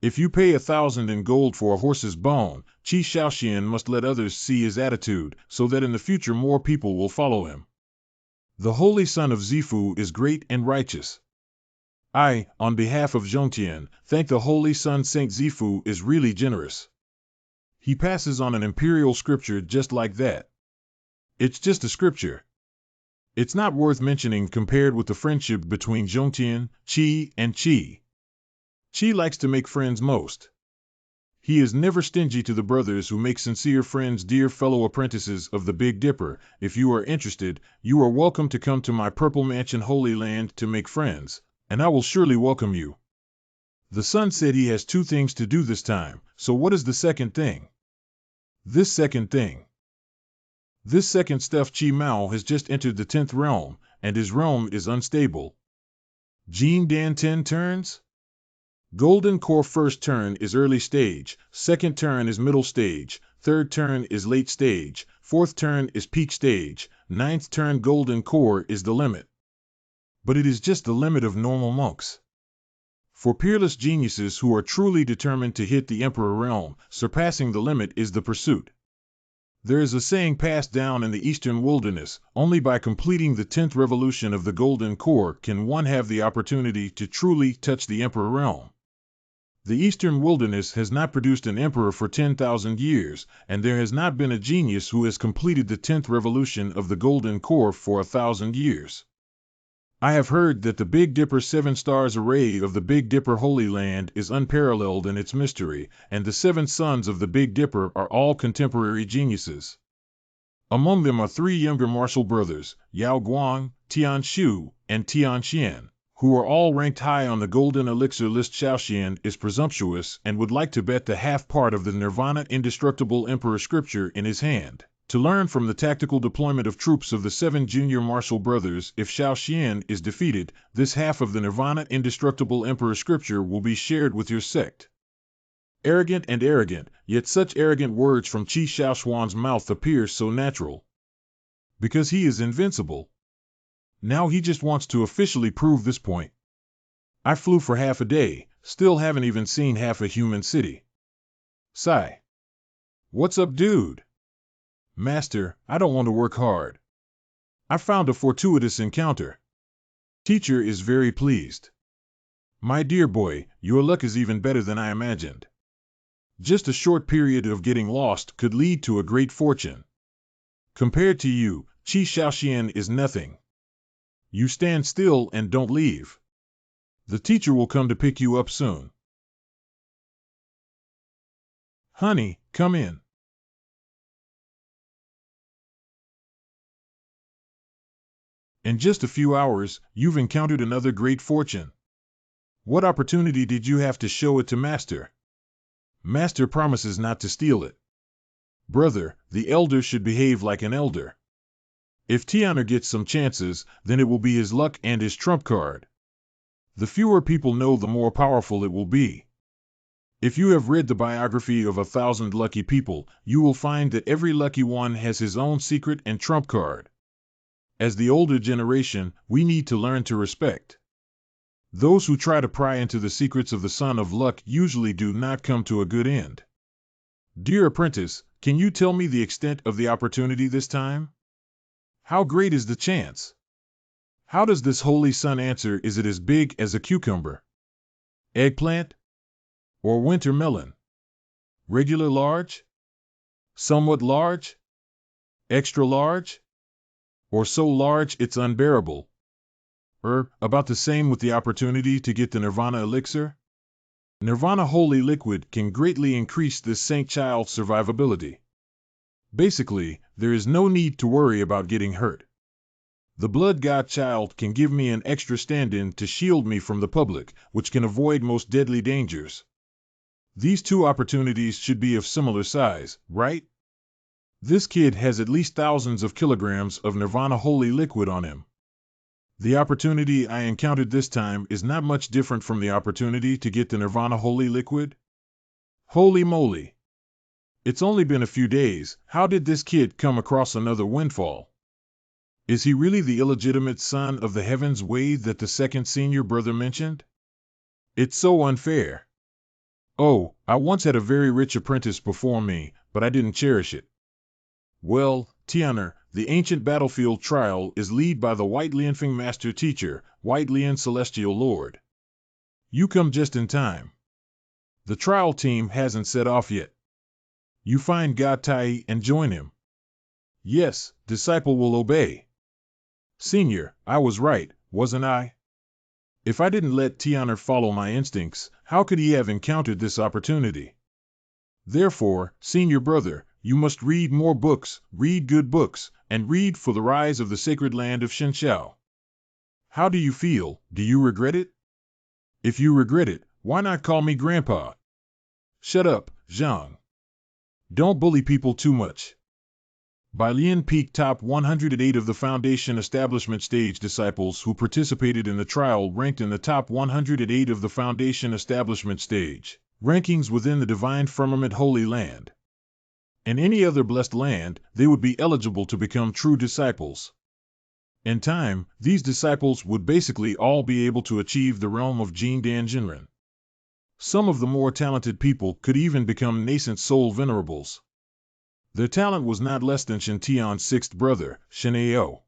If you pay 1,000 in gold for a horse's bone, Qi Shaoxian must let others see his attitude, so that in the future more people will follow him. The holy son of Zifu is great and righteous. I, on behalf of Zhongtian, think the holy son Saint Zifu is really generous. He passes on an imperial scripture just like that. It's just a scripture. It's not worth mentioning compared with the friendship between Zhongtian, Qi, and Qi. Qi likes to make friends most. He is never stingy to the brothers who make sincere friends. Dear fellow apprentices of the Big Dipper, if you are interested, you are welcome to come to my Purple Mansion Holy Land to make friends, and I will surely welcome you. The son said he has two things to do this time, so what is the second thing? This second stuff Qi Mao has just entered the 10th realm, and his realm is unstable. Jin Dan 10 turns? Golden Core first turn is early stage, second turn is middle stage, third turn is late stage, fourth turn is peak stage, ninth turn Golden Core is the limit. But it is just the limit of normal monks. For peerless geniuses who are truly determined to hit the Emperor realm, surpassing the limit is the pursuit. There is a saying passed down in the Eastern Wilderness, only by completing the 10th revolution of the Golden Core can one have the opportunity to truly touch the Emperor realm. The Eastern Wilderness has not produced an emperor for 10,000 years, and there has not been a genius who has completed the 10th revolution of the Golden Core for 1,000 years. I have heard that the Big Dipper 7 stars array of the Big Dipper Holy Land is unparalleled in its mystery, and the 7 sons of the Big Dipper are all contemporary geniuses. Among them are 3 younger martial brothers, Yao Guang, Tian Shu, and Tian Xian, who are all ranked high on the Golden Elixir list. Shaoxian is presumptuous and would like to bet the half part of the Nirvana Indestructible Emperor scripture in his hand, to learn from the tactical deployment of troops of the 7 junior martial brothers. If Shaoxian is defeated, this half of the Nirvana Indestructible Emperor scripture will be shared with your sect. Arrogant, yet such arrogant words from Qi Shaoxuan's mouth appear so natural. Because he is invincible. Now he just wants to officially prove this point. I flew for half a day, still haven't even seen half a human city. Sigh. What's up, dude? Master, I don't want to work hard. I found a fortuitous encounter. Teacher is very pleased. My dear boy, your luck is even better than I imagined. Just a short period of getting lost could lead to a great fortune. Compared to you, Qi Shaoxian is nothing. You stand still and don't leave. The teacher will come to pick you up soon. Honey, come in. In just a few hours, you've encountered another great fortune. What opportunity did you have to show it to Master? Master promises not to steal it. Brother, the elder should behave like an elder. If Tiana gets some chances, then it will be his luck and his trump card. The fewer people know, the more powerful it will be. If you have read the biography of 1,000 lucky people, you will find that every lucky one has his own secret and trump card. As the older generation, we need to learn to respect. Those who try to pry into the secrets of the Son of Luck usually do not come to a good end. Dear apprentice, can you tell me the extent of the opportunity this time? How great is the chance? How does this holy sun answer? Is it as big as a cucumber, eggplant, or winter melon? Regular large? Somewhat large? Extra large? Or so large it's unbearable? About the same with the opportunity to get the Nirvana elixir? Nirvana holy liquid can greatly increase this saint child's survivability. Basically, there is no need to worry about getting hurt. The blood god child can give me an extra stand-in to shield me from the public, which can avoid most deadly dangers. These two opportunities should be of similar size, right? This kid has at least thousands of kilograms of Nirvana holy liquid on him. The opportunity I encountered this time is not much different from the opportunity to get the Nirvana holy liquid. Holy moly! It's only been a few days. How did this kid come across another windfall? Is he really the illegitimate son of the Heavens Way that the second senior brother mentioned? It's so unfair. Oh, I once had a very rich apprentice before me, but I didn't cherish it. Well, Tianer, the ancient battlefield trial is led by the White Lianfeng Master Teacher, White Lian Celestial Lord. You come just in time. The trial team hasn't set off yet. You find God Tai and join him. Yes, disciple will obey. Senior, I was right, wasn't I? If I didn't let Tianer follow my instincts, how could he have encountered this opportunity? Therefore, senior brother, you must read more books, read good books, and read for the rise of the sacred land of Shenxiao. How do you feel? Do you regret it? If you regret it, why not call me Grandpa? Shut up, Zhang. Don't bully people too much. By Lian Peak, top 108 of the Foundation Establishment Stage disciples who participated in the trial ranked in the top 108 of the Foundation Establishment Stage rankings within the Divine Firmament Holy Land. In any other blessed land, they would be eligible to become true disciples. In time, these disciples would basically all be able to achieve the realm of Jin Dan Jinren. Some of the more talented people could even become nascent soul venerables. Their talent was not less than Shen Tian's sixth brother, Shen Ao.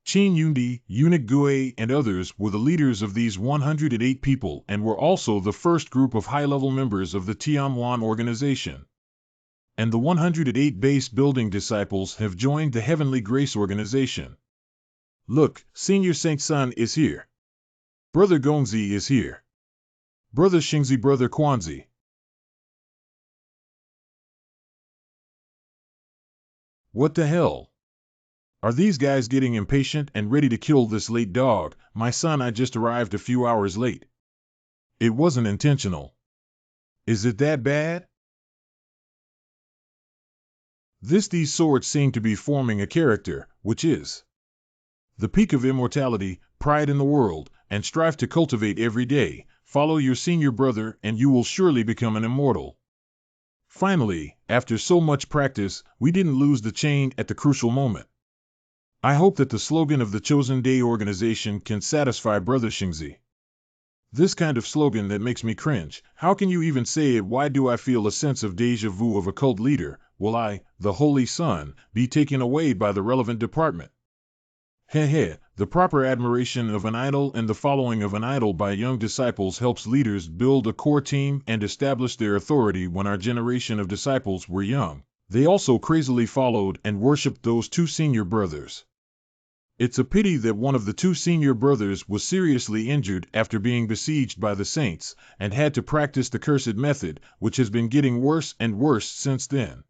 Qin Yundi, Eunuch Gui, and others were the leaders of these 108 people and were also the first group of high-level members of the Tianwan organization. And the 108 base building disciples have joined the Heavenly Grace organization. Look, Senior Saint Sun is here. Brother Gongzi is here. Brother Xingzi, Brother Quanzi. What the hell? Are these guys getting impatient and ready to kill this late dog? My son, I just arrived a few hours late. It wasn't intentional. Is it that bad? These swords seem to be forming a character, which is the peak of immortality, pride in the world, and strive to cultivate every day. Follow your senior brother and you will surely become an immortal. Finally, after so much practice, we didn't lose the chain at the crucial moment. I hope that the slogan of the Chosen Day organization can satisfy Brother Xingzi. This kind of slogan that makes me cringe. How can you even say it? Why do I feel a sense of déjà vu of a cult leader? Will I, the Holy Son, be taken away by the relevant department? Heh, the proper admiration of an idol and the following of an idol by young disciples helps leaders build a core team and establish their authority. When our generation of disciples were young, they also crazily followed and worshipped those two senior brothers. It's a pity that one of the two senior brothers was seriously injured after being besieged by the saints, and had to practice the cursed method, which has been getting worse and worse since then.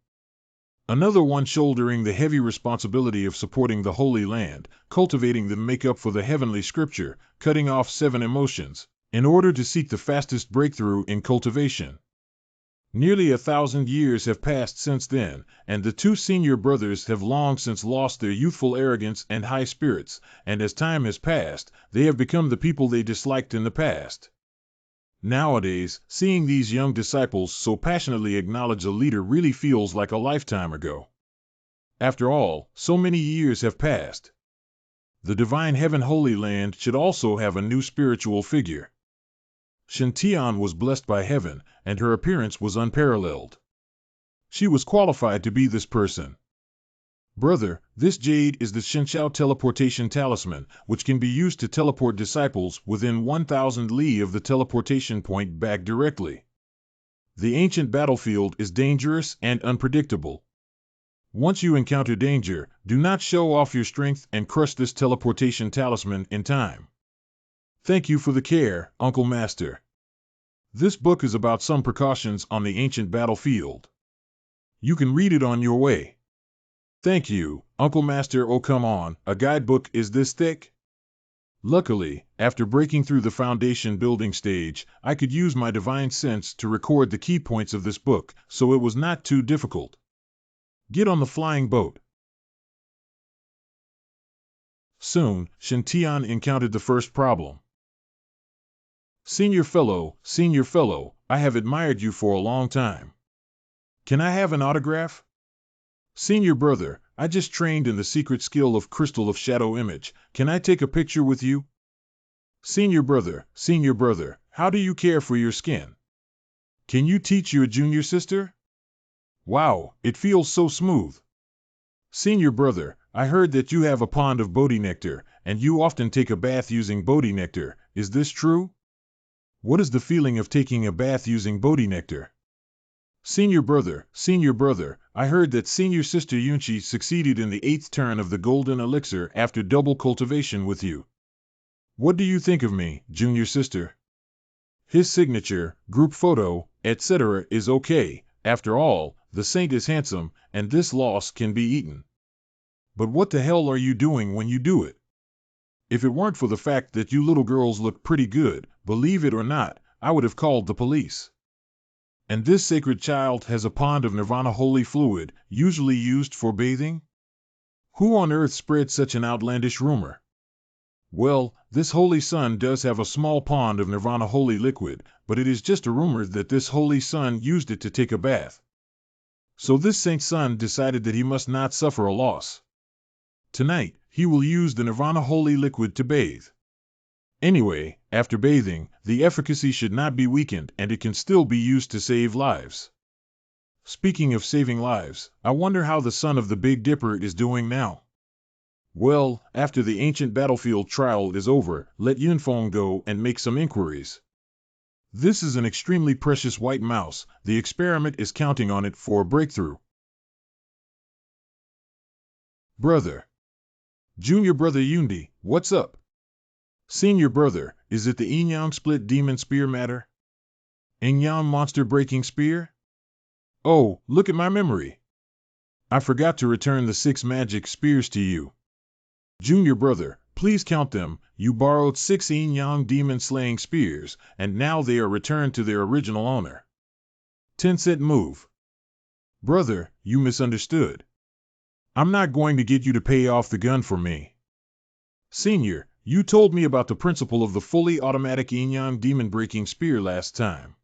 Another one shouldering the heavy responsibility of supporting the Holy Land, cultivating the make-up for the heavenly scripture, cutting off 7 emotions, in order to seek the fastest breakthrough in cultivation. Nearly 1,000 years have passed since then, and the two senior brothers have long since lost their youthful arrogance and high spirits, and as time has passed, they have become the people they disliked in the past. Nowadays, seeing these young disciples so passionately acknowledge a leader really feels like a lifetime ago. After all, so many years have passed. The divine heaven Holy Land should also have a new spiritual figure. Shintian was blessed by heaven, and her appearance was unparalleled. She was qualified to be this person. Brother, this jade is the Shinshao teleportation talisman, which can be used to teleport disciples within 1,000 li of the teleportation point back directly. The ancient battlefield is dangerous and unpredictable. Once you encounter danger, do not show off your strength and crush this teleportation talisman in time. Thank you for the care, Uncle Master. This book is about some precautions on the ancient battlefield. You can read it on your way. Thank you, Uncle Master. Oh come on, a guidebook is this thick? Luckily, after breaking through the foundation building stage, I could use my divine sense to record the key points of this book, so it was not too difficult. Get on the flying boat. Soon, Shintian encountered the first problem. Senior fellow, I have admired you for a long time. Can I have an autograph? Senior brother, I just trained in the secret skill of crystal of shadow image. Can I take a picture with you? Senior brother, how do you care for your skin? Can you teach your junior sister? Wow, it feels so smooth. Senior brother, I heard that you have a pond of Bodhi nectar, and you often take a bath using Bodhi nectar. Is this true? What is the feeling of taking a bath using Bodhi nectar? Senior brother, I heard that senior sister Yunchi succeeded in the 8th turn of the golden elixir after double cultivation with you. What do you think of me, junior sister? His signature, group photo, etc. is okay. After all, the saint is handsome, and this loss can be eaten. But what the hell are you doing when you do it? If it weren't for the fact that you little girls look pretty good, believe it or not, I would have called the police. And this sacred child has a pond of nirvana holy fluid, usually used for bathing? Who on earth spread such an outlandish rumor? Well, this holy son does have a small pond of nirvana holy liquid, but it is just a rumor that this holy son used it to take a bath. So this saint's son decided that he must not suffer a loss. Tonight, he will use the nirvana holy liquid to bathe. Anyway, after bathing, the efficacy should not be weakened and it can still be used to save lives. Speaking of saving lives, I wonder how the son of the Big Dipper is doing now. Well, after the ancient battlefield trial is over, let Yunfeng go and make some inquiries. This is an extremely precious white mouse. The experiment is counting on it for a breakthrough. Brother. Junior brother Yundi, what's up? Senior brother, is it the Yin-Yang split demon spear matter? Yin-Yang monster breaking spear? Oh, look at my memory. I forgot to return the 6 magic spears to you. Junior brother, please count them. You borrowed 6 Yin-Yang demon slaying spears, and now they are returned to their original owner. 10-cent move. Brother, you misunderstood. I'm not going to get you to pay off the gun for me. Senior, you told me about the principle of the fully automatic Yin-Yang demon breaking spear last time.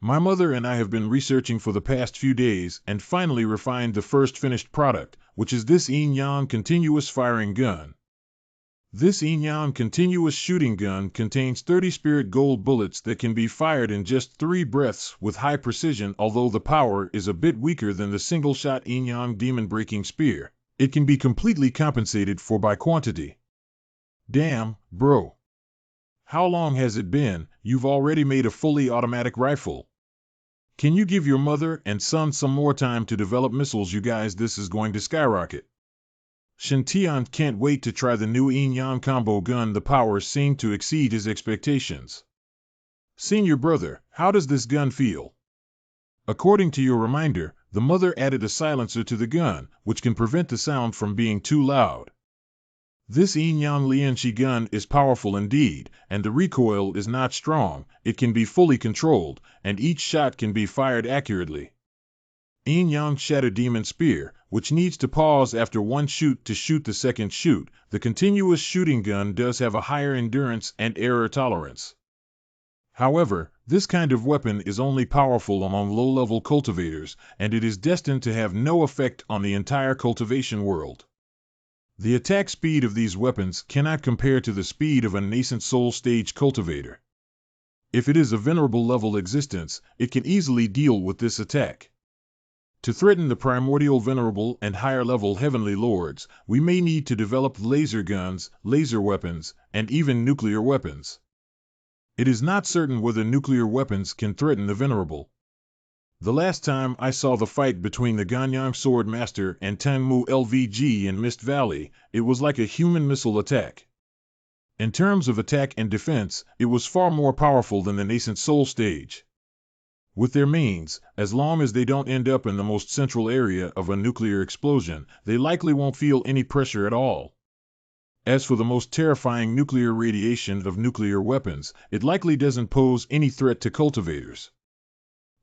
My mother and I have been researching for the past few days and finally refined the first finished product, which is this Yin-Yang continuous firing gun. This Yin-Yang continuous shooting gun contains 30 spirit gold bullets that can be fired in just 3 breaths with high precision, although the power is a bit weaker than the single-shot Yin-Yang demon breaking spear. It can be completely compensated for by quantity. Damn, bro. How long has it been? You've already made a fully automatic rifle. Can you give your mother and son some more time to develop missiles, you guys? This is going to skyrocket. Shintian can't wait to try the new Yin-Yang combo gun. The power seemed to exceed his expectations. Senior brother, how does this gun feel? According to your reminder, the mother added a silencer to the gun, which can prevent the sound from being too loud. This Yin-Yang Lianxi gun is powerful indeed, and the recoil is not strong. It can be fully controlled, and each shot can be fired accurately. Yin-Yang Shatter Demon Spear, which needs to pause after one shoot to shoot the second shoot. The continuous shooting gun does have a higher endurance and error tolerance. However, this kind of weapon is only powerful among low-level cultivators, and it is destined to have no effect on the entire cultivation world. The attack speed of these weapons cannot compare to the speed of a nascent soul stage cultivator. If it is a venerable level existence, it can easily deal with this attack. To threaten the primordial venerable and higher level heavenly lords, we may need to develop laser guns, laser weapons, and even nuclear weapons. It is not certain whether nuclear weapons can threaten the venerable. The last time I saw the fight between the Ganyang Sword Master and Tangmu LVG in Mist Valley, it was like a human missile attack. In terms of attack and defense, it was far more powerful than the nascent soul stage. With their means, as long as they don't end up in the most central area of a nuclear explosion, they likely won't feel any pressure at all. As for the most terrifying nuclear radiation of nuclear weapons, it likely doesn't pose any threat to cultivators.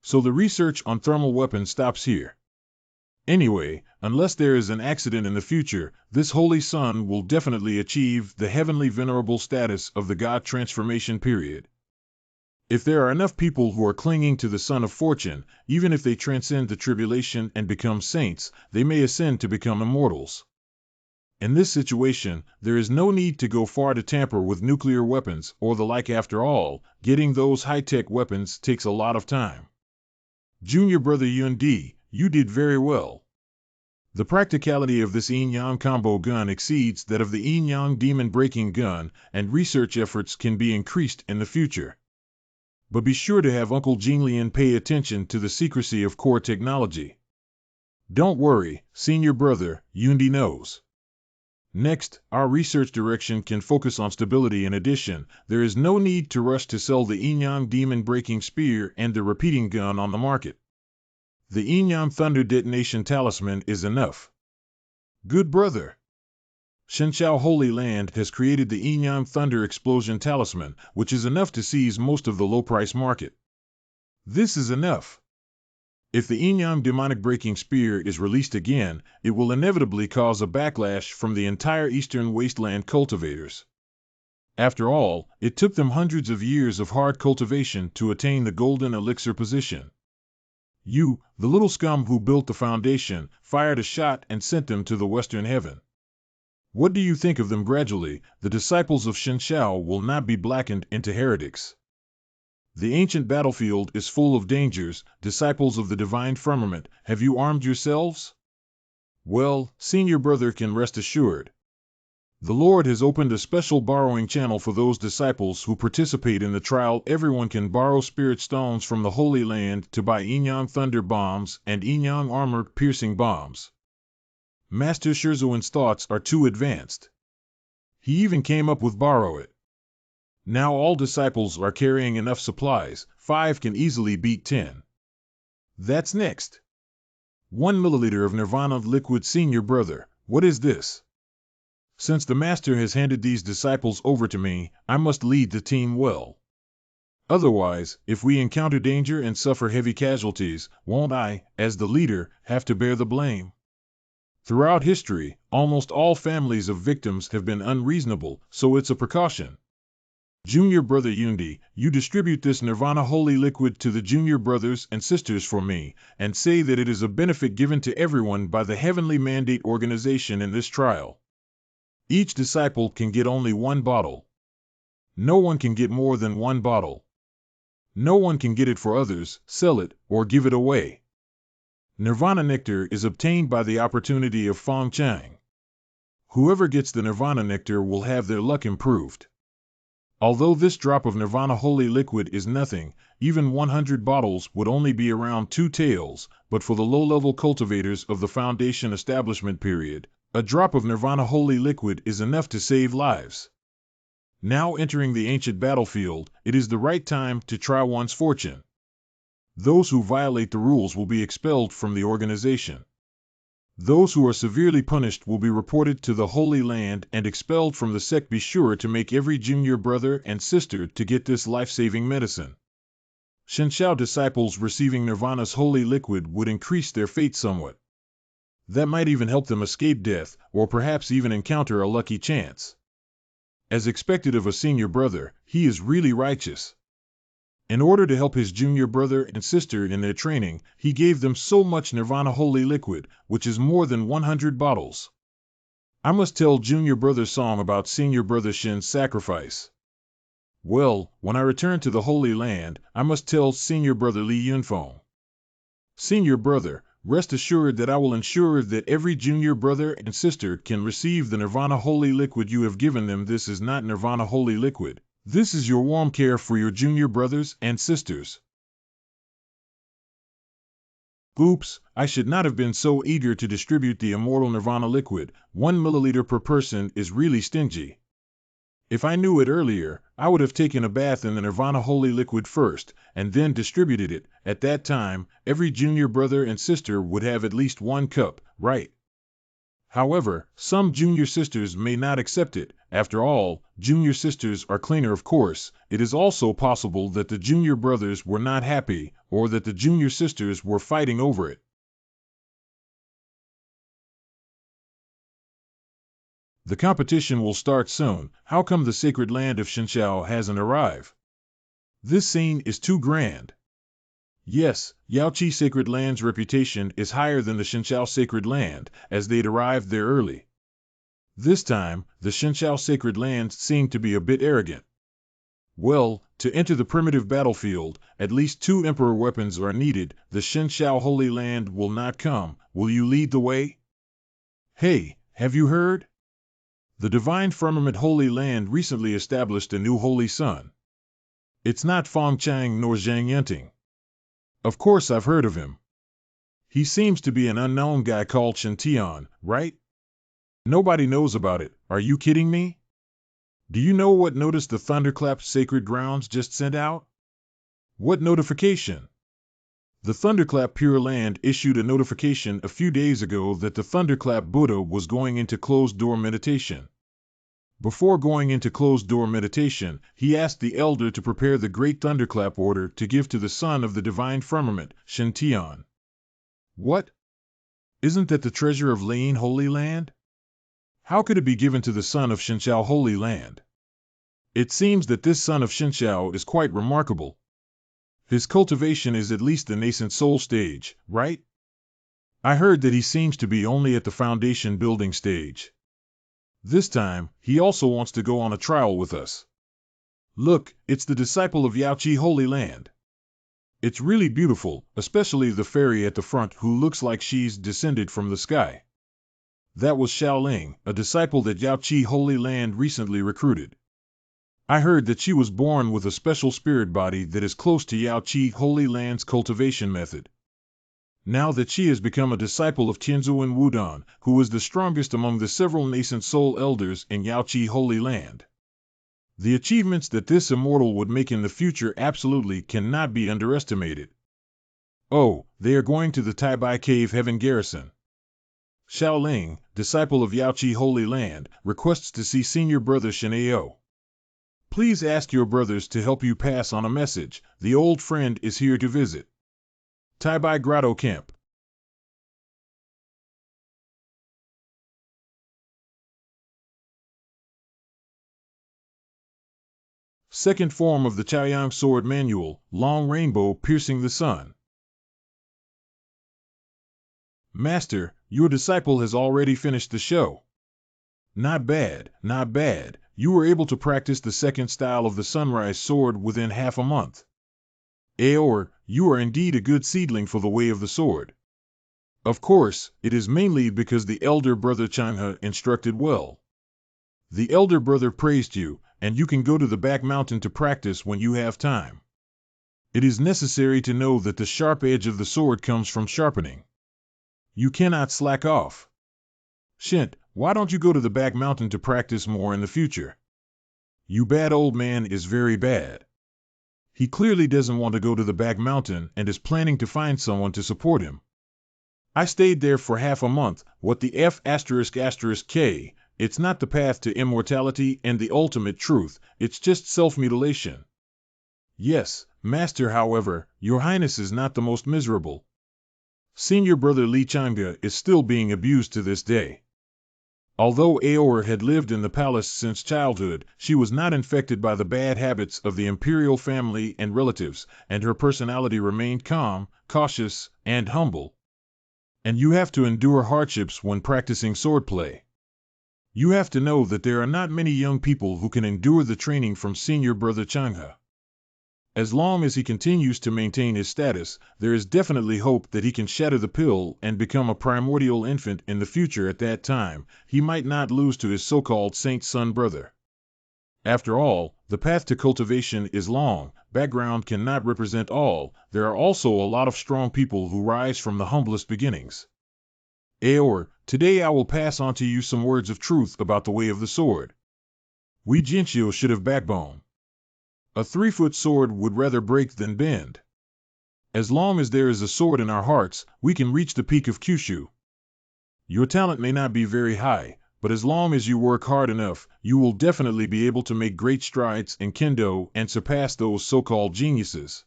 So the research on thermal weapons stops here. Anyway, unless there is an accident in the future, this holy son will definitely achieve the heavenly venerable status of the God transformation period. If there are enough people who are clinging to the Son of Fortune, even if they transcend the tribulation and become saints, they may ascend to become immortals. In this situation, there is no need to go far to tamper with nuclear weapons or the like. After all, getting those high-tech weapons takes a lot of time. Junior brother Yundi, you did very well. The practicality of this Yin-Yang combo gun exceeds that of the Yin-Yang demon breaking gun, and research efforts can be increased in the future. But be sure to have Uncle Jinglian pay attention to the secrecy of core technology. Don't worry, senior brother, Yundi knows. Next, our research direction can focus on stability. In addition, there is no need to rush to sell the Yin-Yang Demon Breaking Spear and the repeating gun on the market. The Yin-Yang Thunder Detonation Talisman is enough. Good brother. Shenshao Holy Land has created the Yin-Yang Thunder Explosion Talisman, which is enough to seize most of the low-price market. This is enough. If the Yin-Yang Demonic Breaking Spear is released again, it will inevitably cause a backlash from the entire Eastern Wasteland cultivators. After all, it took them hundreds of years of hard cultivation to attain the golden elixir position. You, the little scum who built the foundation, fired a shot and sent them to the Western Heaven. What do you think of them? Gradually, the disciples of Shenshao will not be blackened into heretics. The ancient battlefield is full of dangers. Disciples of the divine firmament, have you armed yourselves? Well, senior brother can rest assured. The Lord has opened a special borrowing channel for those disciples who participate in the trial. Everyone can borrow spirit stones from the Holy Land to buy Yin-Yang Thunder Bombs and Yin-Yang Armor-Piercing Bombs. Master Shizuan's thoughts are too advanced. He even came up with borrow it. Now all disciples are carrying enough supplies. 5 can easily beat 10. That's next. 1 milliliter of Nirvana liquid. Senior brother, what is this? Since the master has handed these disciples over to me, I must lead the team well. Otherwise, if we encounter danger and suffer heavy casualties, won't I, as the leader, have to bear the blame? Throughout history, almost all families of victims have been unreasonable, so it's a precaution. Junior brother Yundi, you distribute this Nirvana holy liquid to the junior brothers and sisters for me, and say that it is a benefit given to everyone by the Heavenly Mandate organization in this trial. Each disciple can get only 1 bottle. No one can get more than 1 bottle. No one can get it for others, sell it, or give it away. Nirvana nectar is obtained by the opportunity of Feng Chang. Whoever gets the Nirvana nectar will have their luck improved. Although this drop of Nirvana holy liquid is nothing, even 100 bottles would only be around 2 taels, but for the low-level cultivators of the Foundation establishment period, a drop of Nirvana holy liquid is enough to save lives. Now entering the ancient battlefield, it is the right time to try one's fortune. Those who violate the rules will be expelled from the organization. Those who are severely punished will be reported to the Holy Land and expelled from the sect. Be sure to make every junior brother and sister to get this life-saving medicine. Shenshao disciples receiving Nirvana's holy liquid would increase their fate somewhat. That might even help them escape death, or perhaps even encounter a lucky chance. As expected of a senior brother, he is really righteous. In order to help his junior brother and sister in their training, he gave them so much Nirvana holy liquid, which is more than 100 bottles. I must tell junior brother Song about senior brother Shin's sacrifice. Well, when I return to the Holy Land, I must tell senior brother Li Yunfeng. Senior brother, rest assured that I will ensure that every junior brother and sister can receive the Nirvana holy liquid you have given them. This is not Nirvana holy liquid. This is your warm care for your junior brothers and sisters. Oops, I should not have been so eager to distribute the immortal Nirvana liquid. 1 milliliter per person is really stingy. If I knew it earlier, I would have taken a bath in the Nirvana holy liquid first, and then distributed it. At that time, every junior brother and sister would have at least 1 cup, right? However, some junior sisters may not accept it. After all, junior sisters are cleaner, of course. It is also possible that the junior brothers were not happy, or that the junior sisters were fighting over it. The competition will start soon. How come the sacred land of Shenshao hasn't arrived? This scene is too grand. Yes, Yaoqi Sacred Land's reputation is higher than the Shenshao Sacred Land, as they'd arrived there early. This time, the Shenshao Sacred Land seemed to be a bit arrogant. Well, to enter the primitive battlefield, at least 2 Emperor weapons are needed. The Shenshao Holy Land will not come. Will you lead the way? Hey, have you heard? The Divine Firmament Holy Land recently established a new Holy Sun. It's not Feng Chang nor Zhang Yunting. Of course I've heard of him. He seems to be an unknown guy called Shen Tian, right? Nobody knows about it. Are you kidding me? Do you know what notice the Thunderclap Sacred Grounds just sent out? What notification? The Thunderclap Pure Land issued a notification a few days ago that the Thunderclap Buddha was going into closed-door meditation. Before going into closed-door meditation, he asked the elder to prepare the Great Thunderclap Order to give to the son of the Divine Firmament, Shen Tian. What? Isn't that the treasure of Lane Holy Land? How could it be given to the son of Shenshao Holy Land? It seems that this son of Shenshao is quite remarkable. His cultivation is at least the nascent soul stage, right? I heard that he seems to be only at the foundation building stage. This time, he also wants to go on a trial with us. Look, it's the disciple of Yaoqi Holy Land. It's really beautiful, especially the fairy at the front who looks like she's descended from the sky. That was Xiaoling, a disciple that Yaoqi Holy Land recently recruited. I heard that she was born with a special spirit body that is close to Yaoqi Holy Land's cultivation method. Now that she has become a disciple of Tianzuan Wudong, who is the strongest among the several nascent soul elders in Yaoqi Holy Land. The achievements that this immortal would make in the future absolutely cannot be underestimated. Oh, they are going to the Taibai Cave Heaven Garrison. Xiaoling, disciple of Yaoqi Holy Land, requests to see senior brother Shenao. Please ask your brothers to help you pass on a message. The old friend is here to visit. Taibai Grotto Camp. Second form of the Chaoyang Sword Manual, Long Rainbow Piercing the Sun. Master, your disciple has already finished the show. Not bad, not bad. You were able to practice the second style of the Sunrise Sword within half a month. Aor, you are indeed a good seedling for the way of the sword. Of course, it is mainly because the elder brother Changhe instructed well. The elder brother praised you, and you can go to the back mountain to practice when you have time. It is necessary to know that the sharp edge of the sword comes from sharpening. You cannot slack off. Shint, why don't you go to the back mountain to practice more in the future? You bad old man is very bad. He clearly doesn't want to go to the back mountain and is planning to find someone to support him. I stayed there for half a month. What the F***K, it's not the path to immortality and the ultimate truth, it's just self-mutilation. Yes, Master, however, your Highness is not the most miserable. Senior brother Li Changde is still being abused to this day. Although Aor had lived in the palace since childhood, she was not infected by the bad habits of the imperial family and relatives, and her personality remained calm, cautious, and humble. And you have to endure hardships when practicing swordplay. You have to know that there are not many young people who can endure the training from senior brother Changhe. As long as he continues to maintain his status, there is definitely hope that he can shatter the pill and become a primordial infant in the future. At that time, he might not lose to his so-called saint son brother. After all, the path to cultivation is long, background cannot represent all, there are also a lot of strong people who rise from the humblest beginnings. Aor, today I will pass on to you some words of truth about the way of the sword. We Jinchio should have backbone. A 3-foot sword would rather break than bend. As long as there is a sword in our hearts, we can reach the peak of Kyushu. Your talent may not be very high, but as long as you work hard enough, you will definitely be able to make great strides in Kendo and surpass those so-called geniuses.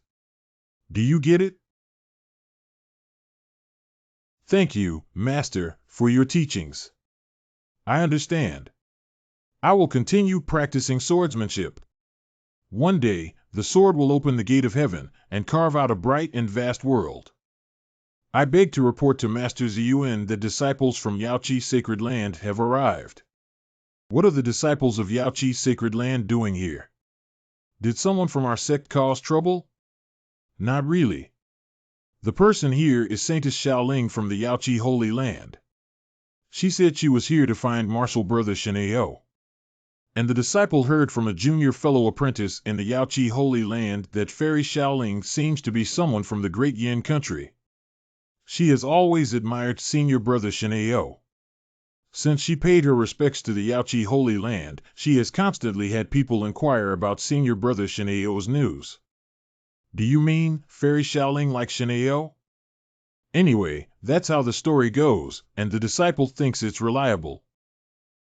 Do you get it? Thank you, Master, for your teachings. I understand. I will continue practicing swordsmanship. One day, the sword will open the gate of heaven and carve out a bright and vast world. I beg to report to Master Ziyuan that disciples from Yaoqi's sacred land have arrived. What are the disciples of Yaoqi's sacred land doing here? Did someone from our sect cause trouble? Not really. The person here is Saintess Xiaoling from the Yaoqi Holy Land. She said she was here to find martial brother Sheneo. And the disciple heard from a junior fellow apprentice in the Yaoqi Holy Land that Fairy Xiaoling seems to be someone from the great Yin country. She has always admired senior brother Sheneo. Since she paid her respects to the Yaoqi Holy Land, she has constantly had people inquire about senior brother Sheneo's news. Do you mean Fairy Xiaoling like Sheneo? Anyway, that's how the story goes, and the disciple thinks it's reliable.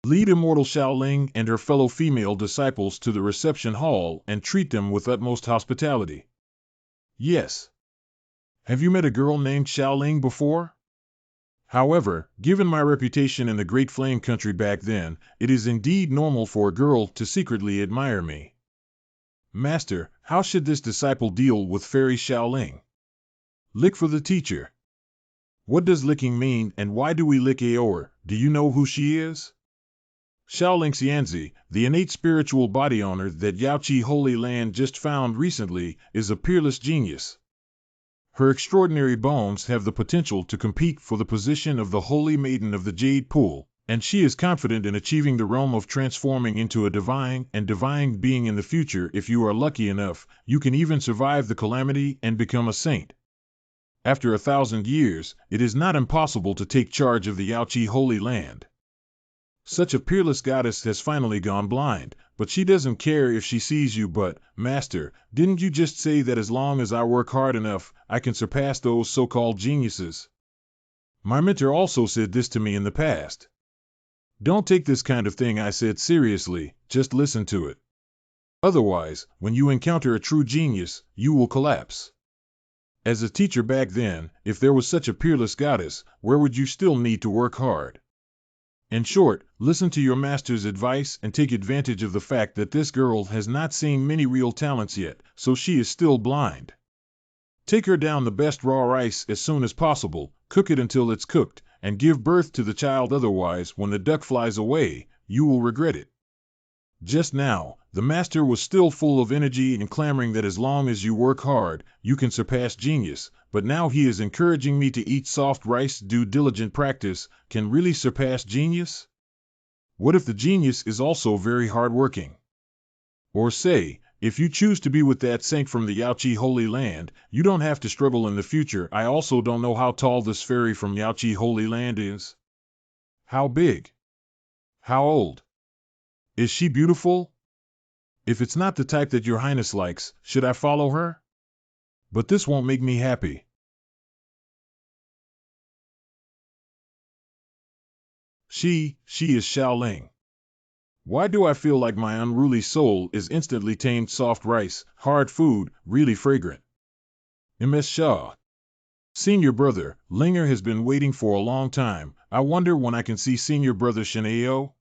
Lead immortal Xiaoling and her fellow female disciples to the reception hall and treat them with utmost hospitality. Yes. Have you met a girl named Xiaoling before? However, given my reputation in the Great Flame Country back then, it is indeed normal for a girl to secretly admire me. Master, how should this disciple deal with Fairy Xiaoling? Lick for the teacher. What does licking mean, and why do we lick Aor? Do you know who she is? Xiaoling Xianzi, the innate spiritual body owner that Yaoqi Holy Land just found recently, is a peerless genius. Her extraordinary bones have the potential to compete for the position of the Holy Maiden of the Jade Pool, and she is confident in achieving the realm of transforming into a divine being in the future. If you are lucky enough, you can even survive the calamity and become a saint. After 1,000 years, it is not impossible to take charge of the Yaoqi Holy Land. Such a peerless goddess has finally gone blind, but she doesn't care if she sees you. But, Master, didn't you just say that as long as I work hard enough, I can surpass those so-called geniuses? My mentor also said this to me in the past. Don't take this kind of thing I said seriously, just listen to it. Otherwise, when you encounter a true genius, you will collapse. As a teacher back then, if there was such a peerless goddess, where would you still need to work hard? In short, listen to your master's advice and take advantage of the fact that this girl has not seen many real talents yet, so she is still blind. Take her down the best raw rice as soon as possible, cook it until it's cooked, and give birth to the child. Otherwise, when the duck flies away, you will regret it. Just now, the master was still full of energy and clamoring that as long as you work hard, you can surpass genius, but now he is encouraging me to eat soft rice, do diligent practice, can really surpass genius? What if the genius is also very hardworking? Or say, if you choose to be with that saint from the Yaoqi Holy Land, you don't have to struggle in the future. I also don't know how tall this fairy from Yaoqi Holy Land is. How big? How old? Is she beautiful? If it's not the type that your highness likes, should I follow her? But this won't make me happy. She is Xiaoling. Why do I feel like my unruly soul is instantly tamed? Soft rice, hard food, really fragrant. Ms. Shaw. Senior brother, Linger has been waiting for a long time. I wonder when I can see senior brother Shineo?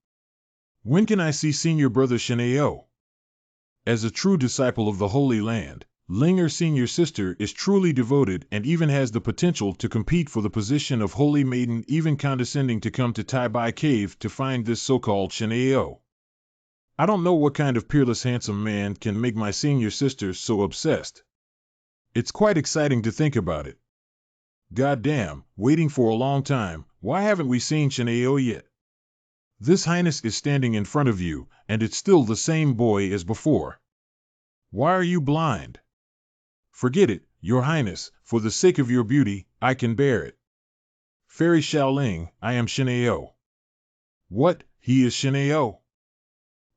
When can I see senior brother Shineo? As a true disciple of the Holy Land, Linger senior sister is truly devoted and even has the potential to compete for the position of Holy Maiden, even condescending to come to Tai Bai Cave to find this so-called Shineo. I don't know what kind of peerless handsome man can make my senior sister so obsessed. It's quite exciting to think about it. Goddamn, waiting for a long time, why haven't we seen Shineo yet? This highness is standing in front of you, and it's still the same boy as before. Why are you blind? Forget it, your highness, for the sake of your beauty, I can bear it. Fairy Xiaoling, I am Shineo. What, he is Shineo?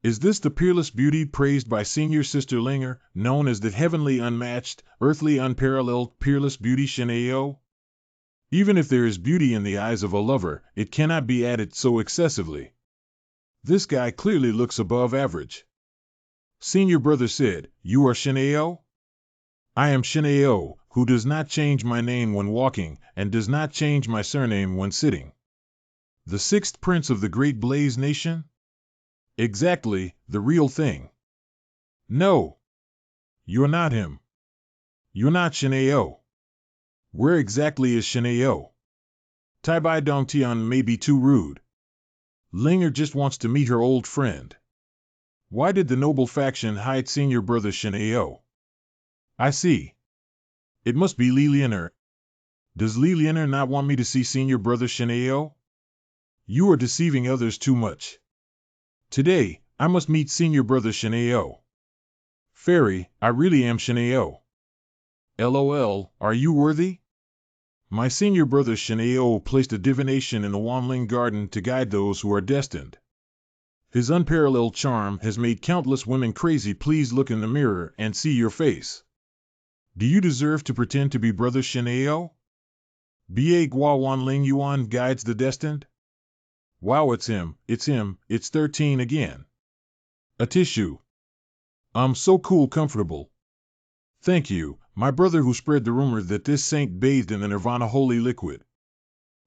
Is this the peerless beauty praised by senior sister Linger, known as the heavenly unmatched, earthly unparalleled, peerless beauty Shineo? Even if there is beauty in the eyes of a lover, it cannot be added so excessively. This guy clearly looks above average. Senior brother said, you are Shineo? I am Shineo, who does not change my name when walking, and does not change my surname when sitting. The sixth prince of the great Blaze nation? Exactly, the real thing. No. You're not him. You're not Shineo. Where exactly is Shineo? Tai Bai Dongtian may be too rude. Linger just wants to meet her old friend. Why did the noble faction hide senior brother Shineo? I see. It must be Li Lianer. Does Li Lianer not want me to see senior brother Shineo? You are deceiving others too much. Today, I must meet senior brother Shineo. Fairy, I really am Shineo. LOL, are you worthy? My senior brother Shineo placed a divination in the Wanling Garden to guide those who are destined. His unparalleled charm has made countless women crazy. Please look in the mirror and see your face. Do you deserve to pretend to be brother Shineo? Ba Gua Wanling Yuan guides the destined? Wow, it's him, it's 13 again. A tissue. So cool, comfortable. Thank you, my brother who spread the rumor that this saint bathed in the Nirvana holy liquid.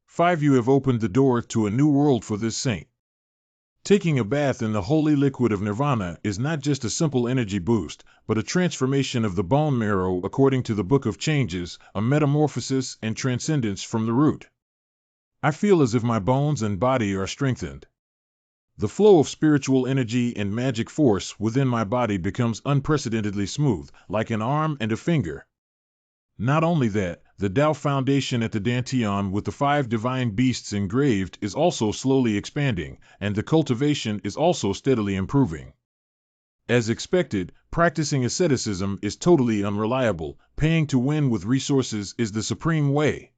5. You have opened the door to a new world for this saint. Taking a bath in the holy liquid of Nirvana is not just a simple energy boost, but a transformation of the bone marrow according to the Book of Changes, a metamorphosis and transcendence from the root. I feel as if my bones and body are strengthened. The flow of spiritual energy and magic force within my body becomes unprecedentedly smooth, like an arm and a finger. Not only that, the Tao Foundation at the Dantian with the 5 divine beasts engraved is also slowly expanding, and the cultivation is also steadily improving. As expected, practicing asceticism is totally unreliable. Paying to win with resources is the supreme way.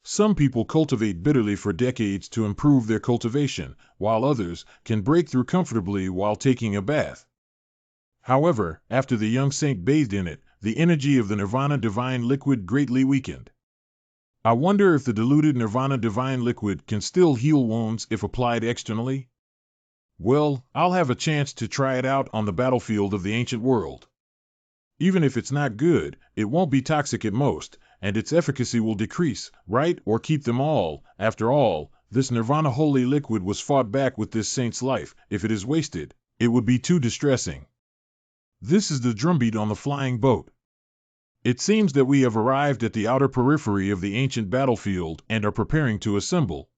Some people cultivate bitterly for decades to improve their cultivation, while others can break through comfortably while taking a bath. However, after the young saint bathed in it, the energy of the Nirvana divine liquid greatly weakened. I wonder if the diluted Nirvana divine liquid can still heal wounds if applied externally? Well, I'll have a chance to try it out on the battlefield of the ancient world. Even if it's not good, it won't be toxic at most, and its efficacy will decrease, right, or keep them all. After all, this Nirvana holy liquid was fought back with this saint's life. If it is wasted, it would be too distressing. This is the drumbeat on the flying boat. It seems that we have arrived at the outer periphery of the ancient battlefield and are preparing to assemble.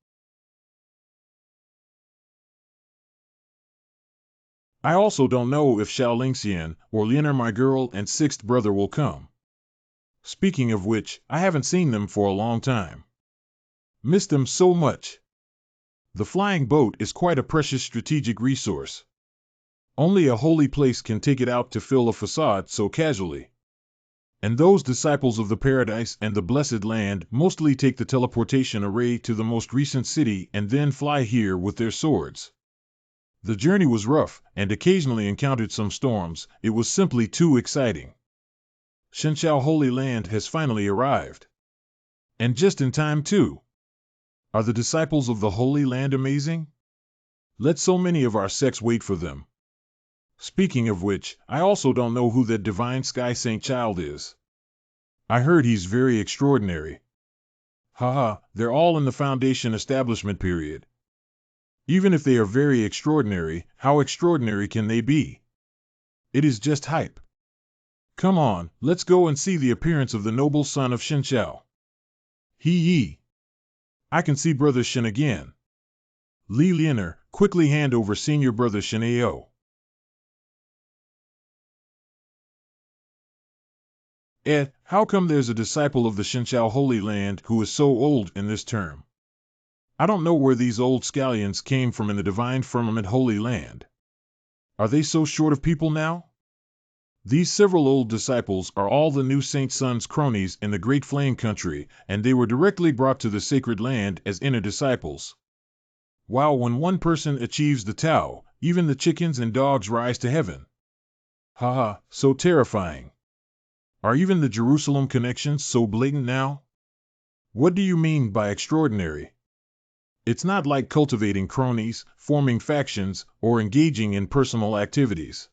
I also don't know if Xiao Lingxian or Lianer, my girl and sixth brother, will come. Speaking of which, I haven't seen them for a long time. Missed them so much. The flying boat is quite a precious strategic resource. Only a holy place can take it out to fill a facade so casually. And those disciples of the paradise and the blessed land mostly take the teleportation array to the most recent city and then fly here with their swords. The journey was rough and occasionally encountered some storms. It was simply too exciting. Shenshao Holy Land has finally arrived. And just in time too. Are the disciples of the Holy Land amazing? Let so many of our sects wait for them. Speaking of which, I also don't know who that divine sky saint child is. I heard he's very extraordinary. Haha, they're all in the foundation establishment period. Even if they are very extraordinary, how extraordinary can they be? It is just hype. Come on, let's go and see the appearance of the noble son of Shenshao. Hee. I can see brother Shen again. Li Lianer, quickly hand over senior brother Shenao. How come there's a disciple of the Shenshao Holy Land who is so old in this term? I don't know where these old scallions came from in the divine firmament Holy Land. Are they so short of people now? These several old disciples are all the new Saint Sun's cronies in the Great Flame Country, and they were directly brought to the sacred land as inner disciples. Wow, when one person achieves the Tao, even the chickens and dogs rise to heaven. Haha, so terrifying. Are even the Jerusalem connections so blatant now? What do you mean by extraordinary? It's not like cultivating cronies, forming factions, or engaging in personal activities.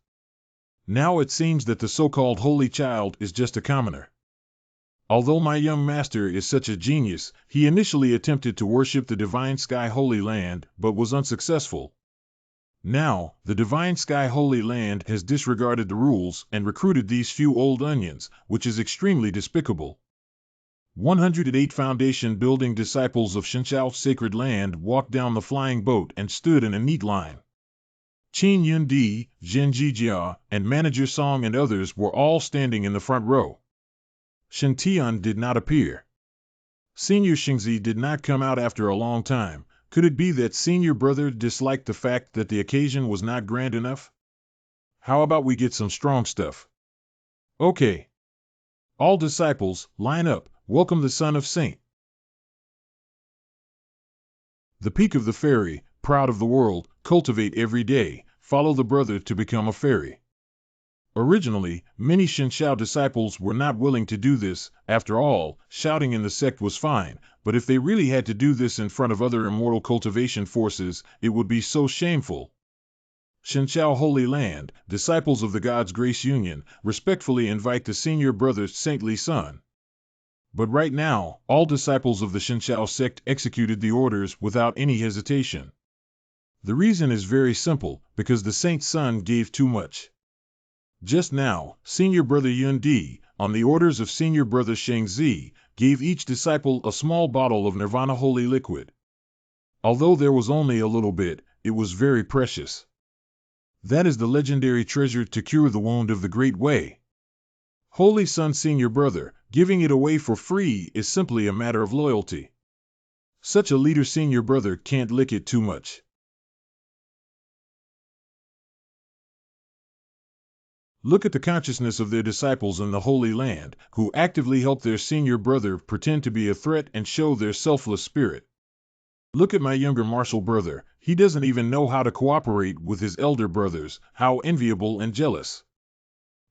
Now it seems that the so-called holy child is just a commoner. Although my young master is such a genius, he initially attempted to worship the Divine Sky Holy Land, but was unsuccessful. Now, the Divine Sky Holy Land has disregarded the rules and recruited these few old onions, which is extremely despicable. 108 foundation building disciples of Shenshao Sacred Land walked down the flying boat and stood in a neat line. Qin Yundi, Zhen Jijia, and Manager Song and others were all standing in the front row. Shen Tian did not appear. Senior Xingzi did not come out after a long time. Could it be that senior brother disliked the fact that the occasion was not grand enough? How about we get some strong stuff? Okay. All disciples, line up, welcome the son of Saint. The peak of the fairy, proud of the world, cultivate every day, follow the brother to become a fairy. Originally, many Shenshao disciples were not willing to do this. After all, shouting in the sect was fine, but if they really had to do this in front of other immortal cultivation forces, it would be so shameful. Shenshao Holy Land, disciples of the God's Grace Union, respectfully invite the senior brother's saintly son. But right now, all disciples of the Shenshao sect executed the orders without any hesitation. The reason is very simple, because the saint's son gave too much. Just now, senior brother Yundi, on the orders of senior brother Shengzi, gave each disciple a small bottle of Nirvana holy liquid. Although there was only a little bit, it was very precious. That is the legendary treasure to cure the wound of the Great Way. Holy Son senior brother, giving it away for free is simply a matter of loyalty. Such a leader senior brother can't lick it too much. Look at the consciousness of their disciples in the Holy Land, who actively help their senior brother pretend to be a threat and show their selfless spirit. Look at my younger martial brother, he doesn't even know how to cooperate with his elder brothers, how enviable and jealous.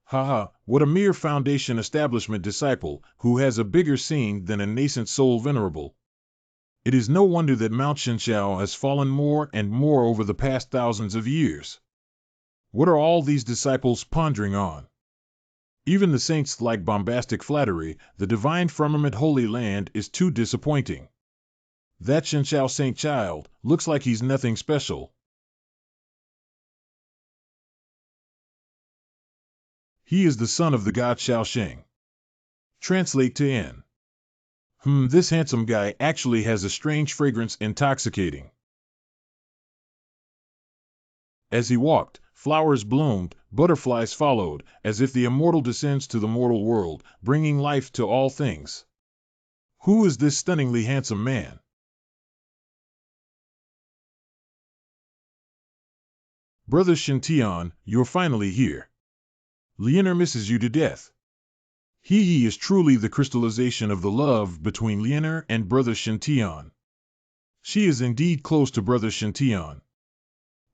Haha, what a mere foundation establishment disciple, who has a bigger scene than a nascent soul venerable. It is no wonder that Mount Shenshao has fallen more and more over the past thousands of years. What are all these disciples pondering on? Even the saints like bombastic flattery. The divine firmament Holy Land is too disappointing. That Shenshao saint child looks like he's nothing special. He is the son of the god Shaoxing. Translate to N. This handsome guy actually has a strange fragrance, intoxicating. As he walked, flowers bloomed, butterflies followed, as if the immortal descends to the mortal world, bringing life to all things. Who is this stunningly handsome man? Brother Shintian, you're finally here. Lianer misses you to death. He is truly the crystallization of the love between Lianer and Brother Shintian. She is indeed close to Brother Shintian.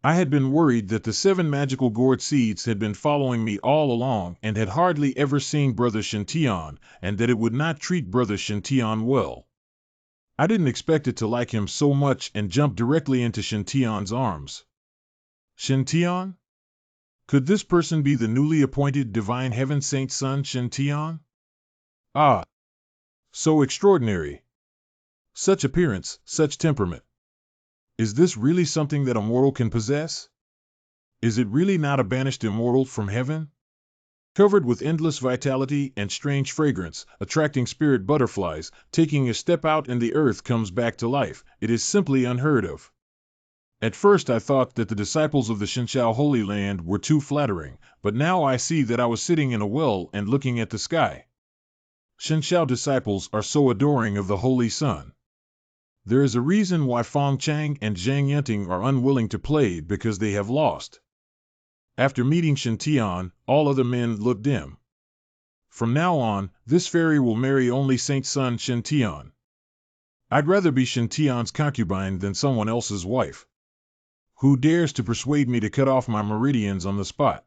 I had been worried that the 7 magical gourd seeds had been following me all along and had hardly ever seen Brother Shintian, and that it would not treat Brother Shintian well. I didn't expect it to like him so much and jumped directly into Shintian's arms. Shintian? Could this person be the newly appointed Divine Heaven Saint Son Shintian? Ah! So extraordinary. Such appearance, such temperament. Is this really something that a mortal can possess? Is it really not a banished immortal from heaven? Covered with endless vitality and strange fragrance, attracting spirit butterflies, taking a step out and the earth comes back to life. It is simply unheard of. At first I thought that the disciples of the Shinshao Holy Land were too flattering, but now I see that I was sitting in a well and looking at the sky. Shinshao disciples are so adoring of the Holy Sun. There is a reason why Fong Chang and Zhang Yunting are unwilling to play, because they have lost. After meeting Shintian, all other men look dim. From now on, this fairy will marry only Saint Son Shintian. I'd rather be Shintian's concubine than someone else's wife. Who dares to persuade me to cut off my meridians on the spot?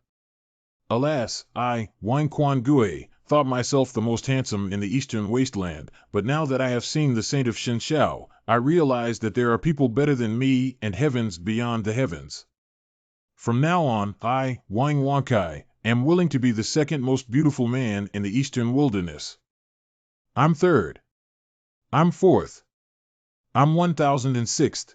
Alas, I, Wang Quan Gui, thought myself the most handsome in the eastern wasteland, but now that I have seen the saint of Shinshao, I realize that there are people better than me and heavens beyond the heavens. From now on, I, Wang Wankai, am willing to be the second most beautiful man in the eastern wilderness. I'm third. I'm fourth. I'm 1006th.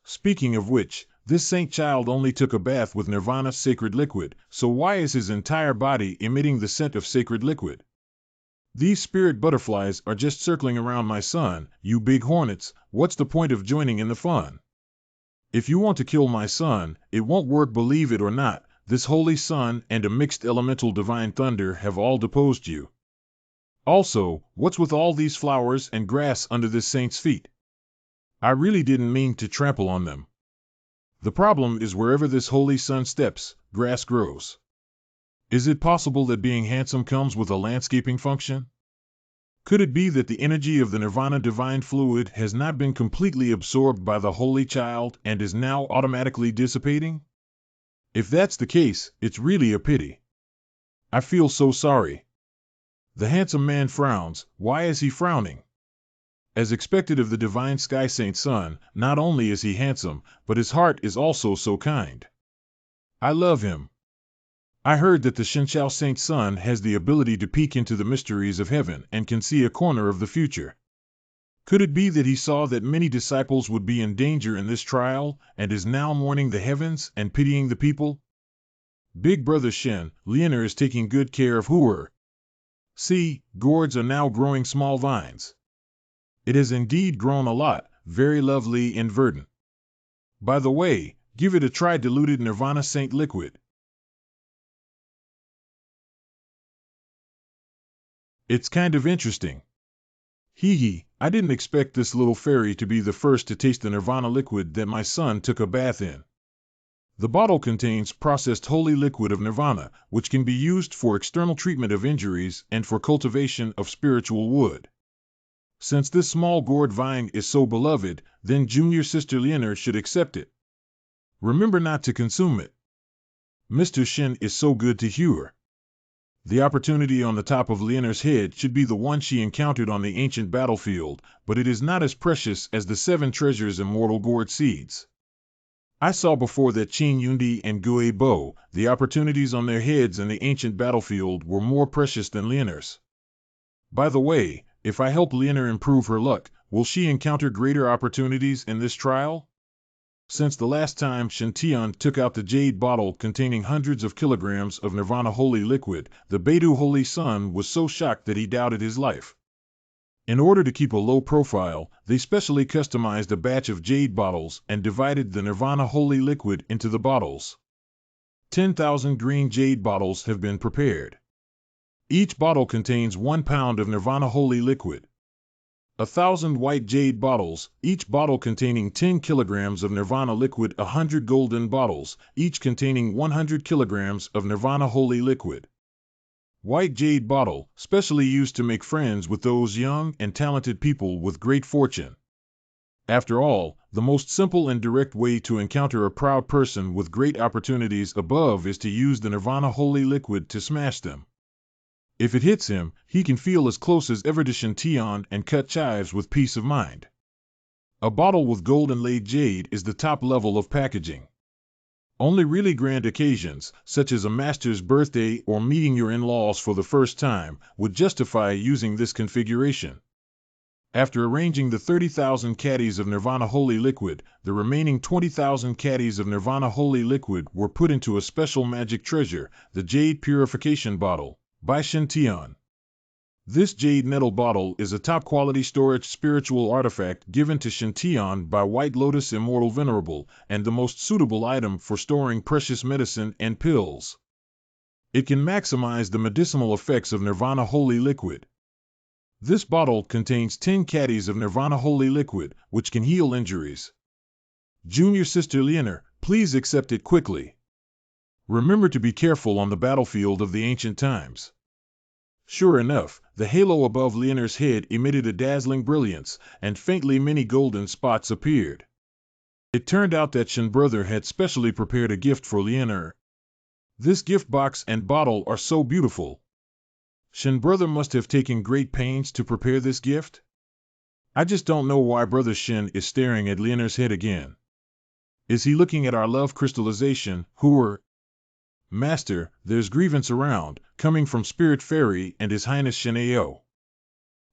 Speaking of which, this saint child only took a bath with Nirvana sacred liquid, so why is his entire body emitting the scent of sacred liquid? These spirit butterflies are just circling around my son. You big hornets, what's the point of joining in the fun? If you want to kill my son, it won't work, believe it or not. This holy sun and a mixed elemental divine thunder have all deposed you. Also, what's with all these flowers and grass under this saint's feet? I really didn't mean to trample on them. The problem is wherever this holy sun steps, grass grows. Is it possible that being handsome comes with a landscaping function? Could it be that the energy of the Nirvana divine fluid has not been completely absorbed by the holy child and is now automatically dissipating? If that's the case, it's really a pity. I feel so sorry. The handsome man frowns. Why is he frowning? As expected of the divine sky saint son, not only is he handsome, but his heart is also so kind. I love him. I heard that the Shinshao saint son has the ability to peek into the mysteries of heaven and can see a corner of the future. Could it be that he saw that many disciples would be in danger in this trial, and is now mourning the heavens and pitying the people? Big brother Shin, Lianer is taking good care of Hooer. See, gourds are now growing small vines. It has indeed grown a lot, very lovely and verdant. By the way, give it a try, diluted Nirvana Saint liquid. It's kind of interesting. Hee, I didn't expect this little fairy to be the first to taste the Nirvana liquid that my son took a bath in. The bottle contains processed holy liquid of Nirvana, which can be used for external treatment of injuries and for cultivation of spiritual wood. Since this small gourd vine is so beloved, then junior sister Lianer should accept it. Remember not to consume it. Mr. Shin is so good to Hooer. The opportunity on the top of Lianer's head should be the one she encountered on the ancient battlefield, but it is not as precious as the 7 treasures immortal gourd seeds. I saw before that Qin Yundi and Gui Bo, the opportunities on their heads in the ancient battlefield were more precious than Lianer's. By the way, if I help Lianer improve her luck, will she encounter greater opportunities in this trial? Since the last time Shintian took out the jade bottle containing hundreds of kilograms of Nirvana holy liquid, the Baidu Holy Sun was so shocked that he doubted his life. In order to keep a low profile, they specially customized a batch of jade bottles and divided the Nirvana holy liquid into the bottles. 10,000 green jade bottles have been prepared. Each bottle contains 1 pound of Nirvana holy liquid. 1,000 white jade bottles, each bottle containing 10 kilograms of Nirvana liquid. 100 golden bottles, each containing 100 kilograms of Nirvana holy liquid. White jade bottle, specially used to make friends with those young and talented people with great fortune. After all, the most simple and direct way to encounter a proud person with great opportunities above is to use the Nirvana holy liquid to smash them. If it hits him, he can feel as close as ever to Shantian and cut chives with peace of mind. A bottle with gold inlaid jade is the top level of packaging. Only really grand occasions, such as a master's birthday or meeting your in-laws for the first time, would justify using this configuration. After arranging the 30,000 caddies of Nirvana holy liquid, the remaining 20,000 caddies of Nirvana holy liquid were put into a special magic treasure, the Jade Purification Bottle, by Shantian. This jade metal bottle is a top-quality storage spiritual artifact given to Shantian by White Lotus Immortal Venerable, and the most suitable item for storing precious medicine and pills. It can maximize the medicinal effects of Nirvana holy liquid. This bottle contains 10 caddies of Nirvana holy liquid, which can heal injuries. Junior Sister Leonor, please accept it quickly. Remember to be careful on the battlefield of the ancient times. Sure enough, the halo above Leonor's head emitted a dazzling brilliance, and faintly many golden spots appeared. It turned out that Shin brother had specially prepared a gift for Leonor. This gift box and bottle are so beautiful. Shin brother must have taken great pains to prepare this gift. I just don't know why brother Shin is staring at Leonor's head again. Is he looking at our love crystallization, Master, there's grievance around, coming from Spirit Fairy and His Highness Shinao.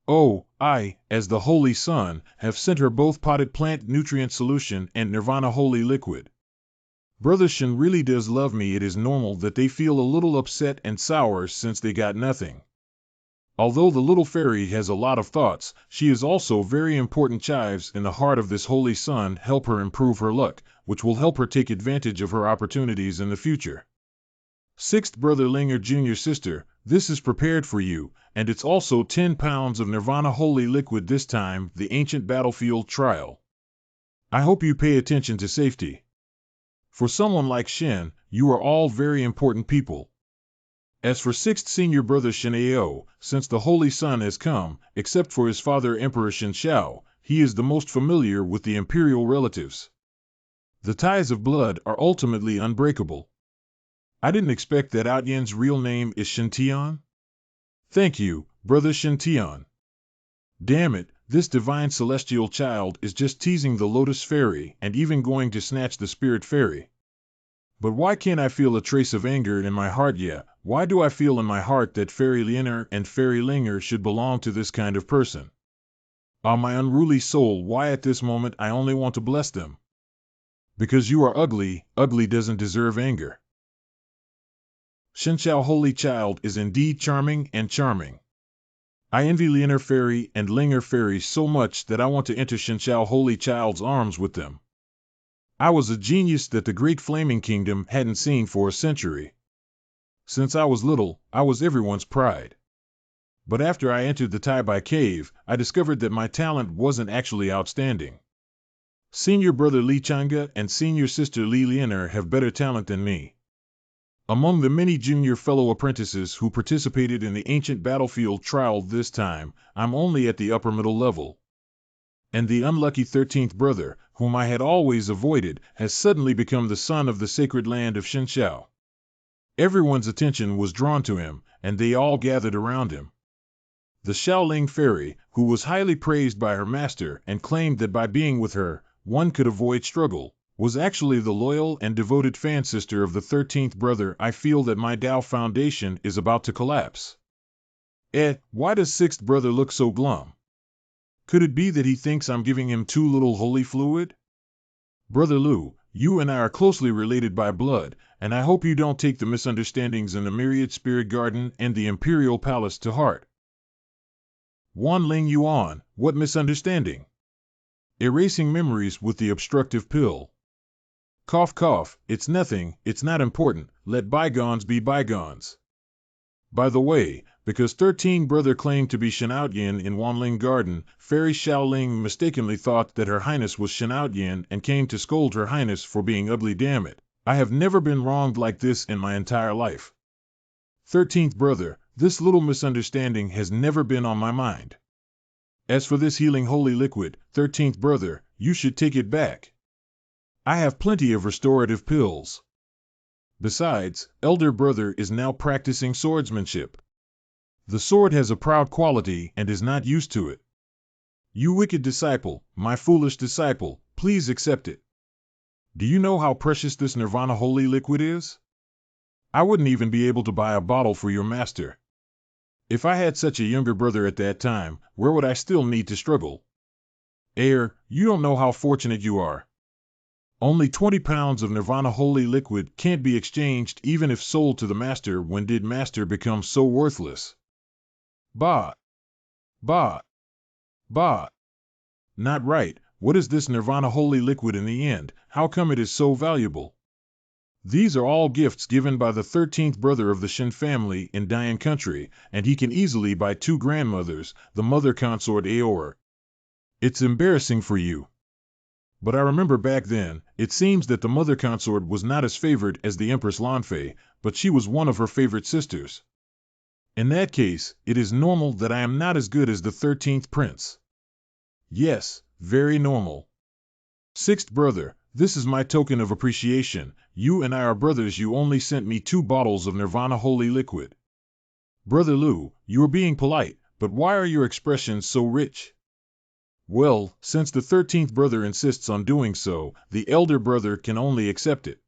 Oh, I, as the Holy Son, have sent her both potted plant nutrient solution and Nirvana holy liquid. Brother Shin really does love me. It is normal that they feel a little upset and sour since they got nothing. Although the little fairy has a lot of thoughts, she is also very important. Chives in the heart of this Holy Son help her improve her luck, which will help her take advantage of her opportunities in the future. Sixth brother Linger Junior Sister, this is prepared for you, and it's also 10 pounds of Nirvana holy liquid, this time the ancient battlefield trial. I hope you pay attention to safety. For someone like Shin, you are all very important people. As for sixth senior brother Shinao, since the Holy Son has come, except for his father Emperor Shin Shao, he is the most familiar with the imperial relatives. The ties of blood are ultimately unbreakable. I didn't expect that Outyen's real name is Shintian. Thank you, brother Shintian. Damn it, this divine celestial child is just teasing the Lotus Fairy and even going to snatch the Spirit Fairy. But why can't I feel a trace of anger in my heart? Yeah, why do I feel in my heart that Fairy Leonor and Fairy Linger should belong to this kind of person? Ah, my unruly soul, why at this moment I only want to bless them? Because you are ugly, ugly doesn't deserve anger. Shinshao Holy Child is indeed charming and charming. I envy Leonor Fairy and Linger Fairy so much that I want to enter Shinshao Holy Child's arms with them. I was a genius that the great Flaming Kingdom hadn't seen for a century. Since I was little, I was everyone's pride. But after I entered the Taibai Cave, I discovered that my talent wasn't actually outstanding. Senior brother Li Changa and senior sister Li Leonor have better talent than me. Among the many junior fellow apprentices who participated in the ancient battlefield trial this time, I'm only at the upper middle level. And the unlucky 13th brother, whom I had always avoided, has suddenly become the son of the sacred land of Shinshao. Everyone's attention was drawn to him, and they all gathered around him. The Shaoling Fairy, who was highly praised by her master and claimed that by being with her, one could avoid struggle, was actually the loyal and devoted fan sister of the 13th brother. I feel that my Tao foundation is about to collapse. Why does 6th brother look so glum? Could it be that he thinks I'm giving him too little holy fluid? Brother Lu, you and I are closely related by blood, and I hope you don't take the misunderstandings in the Myriad Spirit Garden and the Imperial Palace to heart. Wan Ling Yuan, what misunderstanding? Erasing memories with the obstructive pill. Cough, cough, it's nothing, it's not important, let bygones be bygones. By the way, because 13 brother claimed to be Yin in Wanling Garden, Fairy Xiaoling mistakenly thought that Her Highness was Yin and came to scold Her Highness for being ugly. Damn it, I have never been wronged like this in my entire life. 13th brother, this little misunderstanding has never been on my mind. As for this healing holy liquid, 13th brother, you should take it back. I have plenty of restorative pills. Besides, elder brother is now practicing swordsmanship. The sword has a proud quality and is not used to it. You wicked disciple, my foolish disciple, please accept it. Do you know how precious this Nirvana holy liquid is? I wouldn't even be able to buy a bottle for your master. If I had such a younger brother at that time, where would I still need to struggle? Heir, you don't know how fortunate you are. Only 20 pounds of Nirvana holy liquid can't be exchanged even if sold to the master. When did master become so worthless? Bah! Bah! Bah! Not right. What is this Nirvana holy liquid in the end? How come it is so valuable? These are all gifts given by the 13th brother of the Shin family in Dian country, and he can easily buy 2 grandmothers, the mother consort Aora. It's embarrassing for you. But I remember back then, it seems that the mother consort was not as favored as the Empress Lanfei, but she was one of her favorite sisters. In that case, it is normal that I am not as good as the 13th prince. Yes, very normal. 6th brother, this is my token of appreciation. You and I are brothers. You only sent me 2 bottles of Nirvana holy liquid. Brother Lu, you are being polite, but why are your expressions so rich? Well, since the 13th brother insists on doing so, the elder brother can only accept it.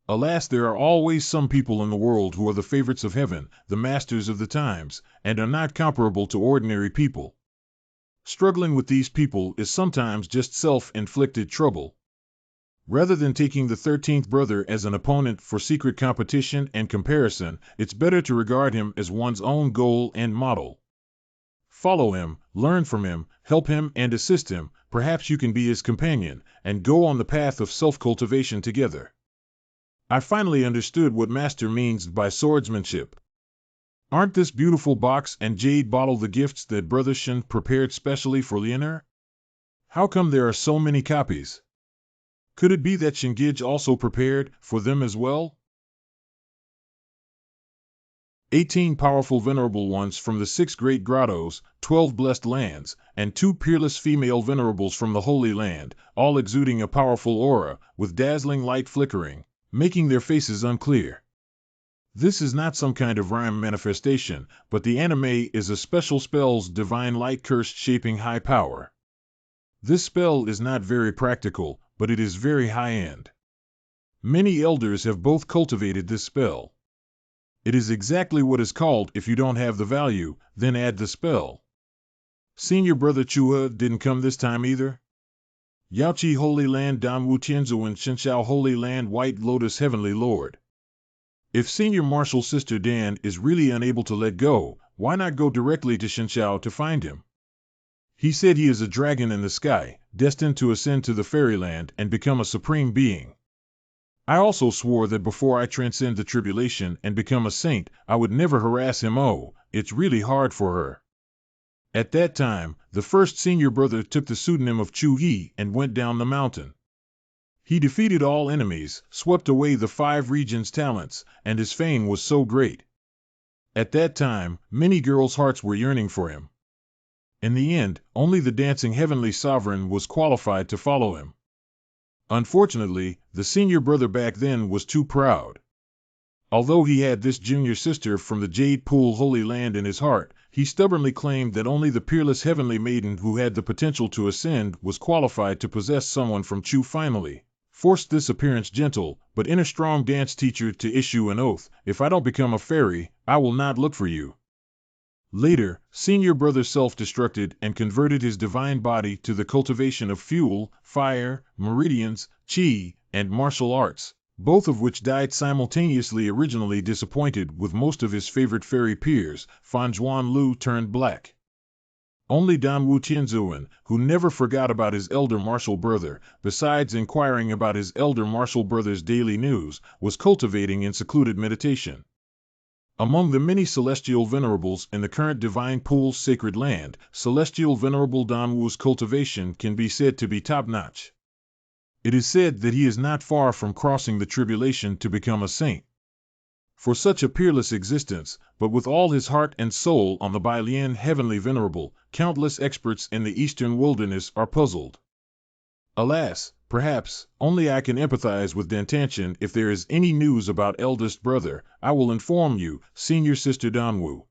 Alas, there are always some people in the world who are the favorites of heaven, the masters of the times, and are not comparable to ordinary people. Struggling with these people is sometimes just self-inflicted trouble. Rather than taking the 13th brother as an opponent for secret competition and comparison, it's better to regard him as one's own goal and model. Follow him, learn from him, help him and assist him. Perhaps you can be his companion, and go on the path of self-cultivation together. I finally understood what master means by swordsmanship. Aren't this beautiful box and jade bottle the gifts that Brother Shin prepared specially for Lianer? How come there are so many copies? Could it be that Shingij also prepared for them as well? 18 powerful venerable ones from the 6 great grottos, 12 blessed lands, and 2 peerless female venerables from the Holy Land, all exuding a powerful aura, with dazzling light flickering, making their faces unclear. This is not some kind of rhyme manifestation, but the anime is a special spell's divine light curse shaping high power. This spell is not very practical, but it is very high-end. Many elders have both cultivated this spell. It is exactly what is called if you don't have the value, then add the spell. Senior brother Chua didn't come this time either. Yaoqi Holy Land Danwu Tianzuan Shinshao Holy Land White Lotus Heavenly Lord. If Senior Marshal Sister Dan is really unable to let go, why not go directly to Shinshao to find him? He said he is a dragon in the sky, destined to ascend to the fairyland and become a supreme being. I also swore that before I transcend the tribulation and become a saint, I would never harass him. Oh, it's really hard for her. At that time, the first senior brother took the pseudonym of Chu He and went down the mountain. He defeated all enemies, swept away the 5 regions' talents, and his fame was so great. At that time, many girls' hearts were yearning for him. In the end, only the dancing heavenly sovereign was qualified to follow him. Unfortunately, the senior brother back then was too proud. Although he had this junior sister from the Jade Pool Holy Land in his heart, he stubbornly claimed that only the peerless heavenly maiden who had the potential to ascend was qualified to possess someone from Chu. Finally forced this appearance gentle, but inner strong dance teacher to issue an oath: if I don't become a fairy, I will not look for you. Later, senior brother self-destructed and converted his divine body to the cultivation of fuel, fire, meridians, qi, and martial arts, both of which died simultaneously. Originally disappointed with most of his favorite fairy peers, Fan Zhuan Lu turned black. Only Don Wu Tianzuan, who never forgot about his elder martial brother, besides inquiring about his elder martial brother's daily news, was cultivating in secluded meditation. Among the many celestial venerables in the current divine pool's sacred land, celestial venerable Don Wu's cultivation can be said to be top-notch. It is said that he is not far from crossing the tribulation to become a saint. For such a peerless existence, but with all his heart and soul on the Bailian heavenly venerable, countless experts in the eastern wilderness are puzzled. Alas, perhaps, only I can empathize with D'Entanglement. If there is any news about eldest brother, I will inform you, senior sister Donwu.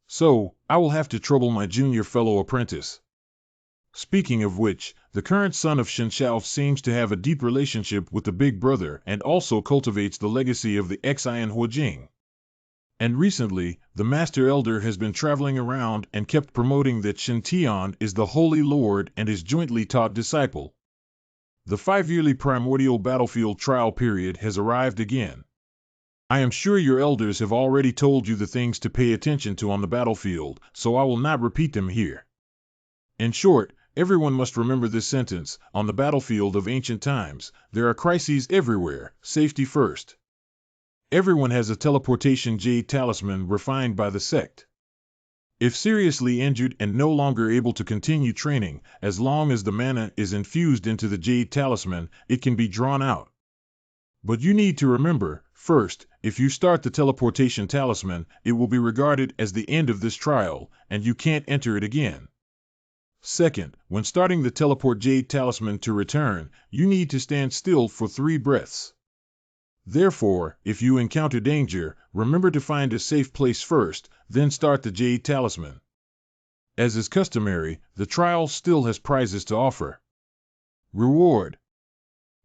So, I will have to trouble my junior fellow apprentice. Speaking of which, the current son of Shenshao seems to have a deep relationship with the big brother and also cultivates the legacy of the ex-Ian Huijing. And recently, the Master Elder has been traveling around and kept promoting that Shen Tian is the Holy Lord and his jointly taught disciple. The 5-yearly primordial battlefield trial period has arrived again. I am sure your elders have already told you the things to pay attention to on the battlefield, so I will not repeat them here. In short, everyone must remember this sentence: on the battlefield of ancient times, there are crises everywhere, safety first. Everyone has a teleportation jade talisman refined by the sect. If seriously injured and no longer able to continue training, as long as the mana is infused into the jade talisman, it can be drawn out. But you need to remember, first, if you start the teleportation talisman, it will be regarded as the end of this trial, and you can't enter it again. Second, when starting the teleport jade talisman to return, you need to stand still for 3 breaths. Therefore, if you encounter danger, remember to find a safe place first, then start the jade talisman. As is customary, the trial still has prizes to offer. Reward: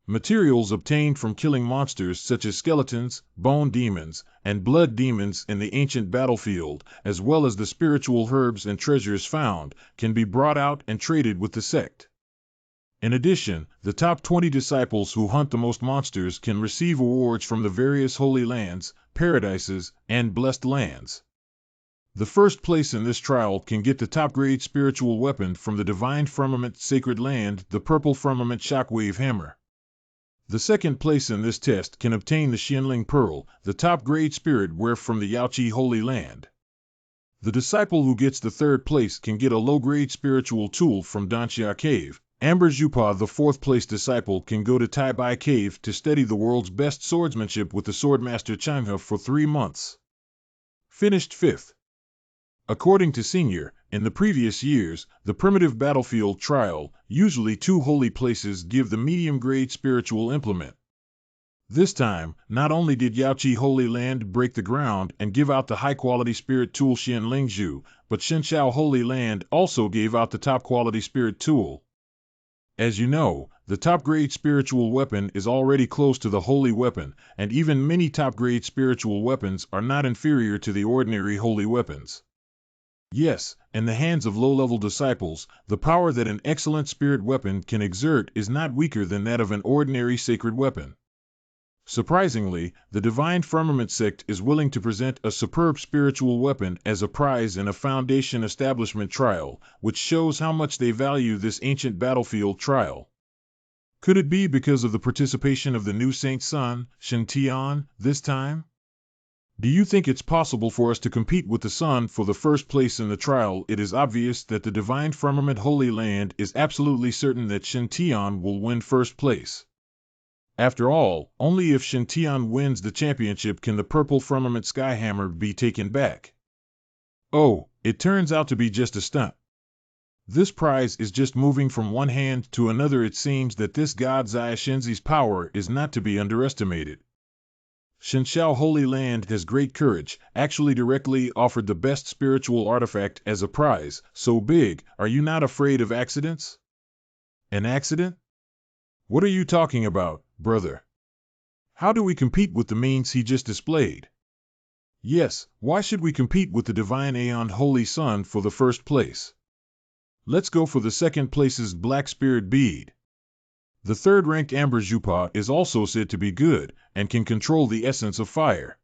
materials obtained from killing monsters such as skeletons, bone demons, and blood demons in the ancient battlefield, as well as the spiritual herbs and treasures found, can be brought out and traded with the sect. In addition, the top 20 disciples who hunt the most monsters can receive awards from the various holy lands, paradises, and blessed lands. The first place in this trial can get the top-grade spiritual weapon from the Divine Firmament Sacred Land, the Purple Firmament Shockwave Hammer. The second place in this test can obtain the Xianling Pearl, the top-grade spirit ware from the Yaoqi Holy Land. The disciple who gets the third place can get a low-grade spiritual tool from Danxia Cave. Amber Jupa, the fourth-place disciple, can go to Tai Bai Cave to study the world's best swordsmanship with the Swordmaster Changhe for 3 months. Finished 5th. According to Senior, in the previous years, the primitive battlefield trial, usually 2 holy places give the medium-grade spiritual implement. This time, not only did Yaoqi Holy Land break the ground and give out the high-quality spirit tool Xian Lingzhu, but Shenshao Holy Land also gave out the top-quality spirit tool. As you know, the top-grade spiritual weapon is already close to the holy weapon, and even many top-grade spiritual weapons are not inferior to the ordinary holy weapons. Yes, in the hands of low-level disciples, the power that an excellent spirit weapon can exert is not weaker than that of an ordinary sacred weapon. Surprisingly, the Divine Firmament sect is willing to present a superb spiritual weapon as a prize in a Foundation establishment trial, which shows how much they value this ancient battlefield trial. Could it be because of the participation of the new Saint Son, Shen Tian, this time? Do you think it's possible for us to compete with the Sun for the first place in the trial? It is obvious that the Divine Firmament Holy Land is absolutely certain that Shen Tian will win first place. After all, only if Shen Tian wins the championship can the Purple Firmament Skyhammer be taken back. Oh, it turns out to be just a stunt. This prize is just moving from one hand to another. It seems that this god Zai Shenzi's power is not to be underestimated. Shenshao Holy Land has great courage, actually directly offered the best spiritual artifact as a prize, so big. Are you not afraid of accidents? An accident? What are you talking about, brother? How do we compete with the means he just displayed? Yes, why should we compete with the Divine Aeon Holy Sun for the first place? Let's go for the second place's Black Spirit Bead. The third-ranked Amber Jupa is also said to be good, and can control the essence of fire.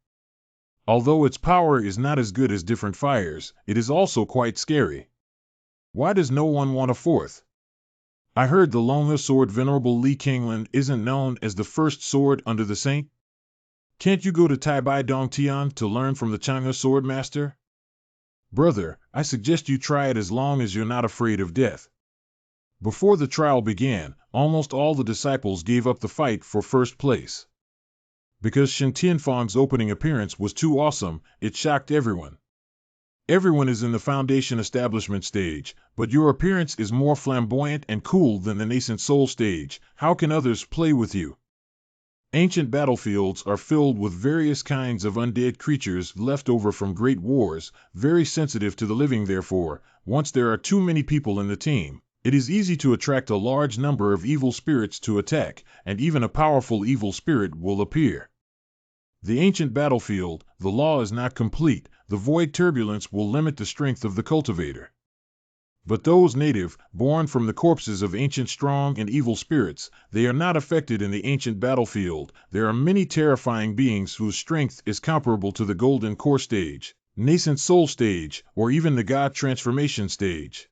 Although its power is not as good as different fires, it is also quite scary. Why does no one want a fourth? I heard the longer sword Venerable Li Kingland isn't known as the first sword under the saint? Can't you go to Taibai Dongtian to learn from the Chang'e sword master? Brother, I suggest you try it as long as you're not afraid of death. Before the trial began, almost all the disciples gave up the fight for first place. Because Shen Tianfang's opening appearance was too awesome, it shocked everyone. Everyone is in the foundation establishment stage, but your appearance is more flamboyant and cool than the nascent soul stage. How can others play with you? Ancient battlefields are filled with various kinds of undead creatures left over from great wars, very sensitive to the living. Therefore, once there are too many people in the team, it is easy to attract a large number of evil spirits to attack, and even a powerful evil spirit will appear. The ancient battlefield, the law is not complete, the void turbulence will limit the strength of the cultivator. But those native, born from the corpses of ancient strong and evil spirits, they are not affected in the ancient battlefield. There are many terrifying beings whose strength is comparable to the golden core stage, nascent soul stage, or even the god transformation stage.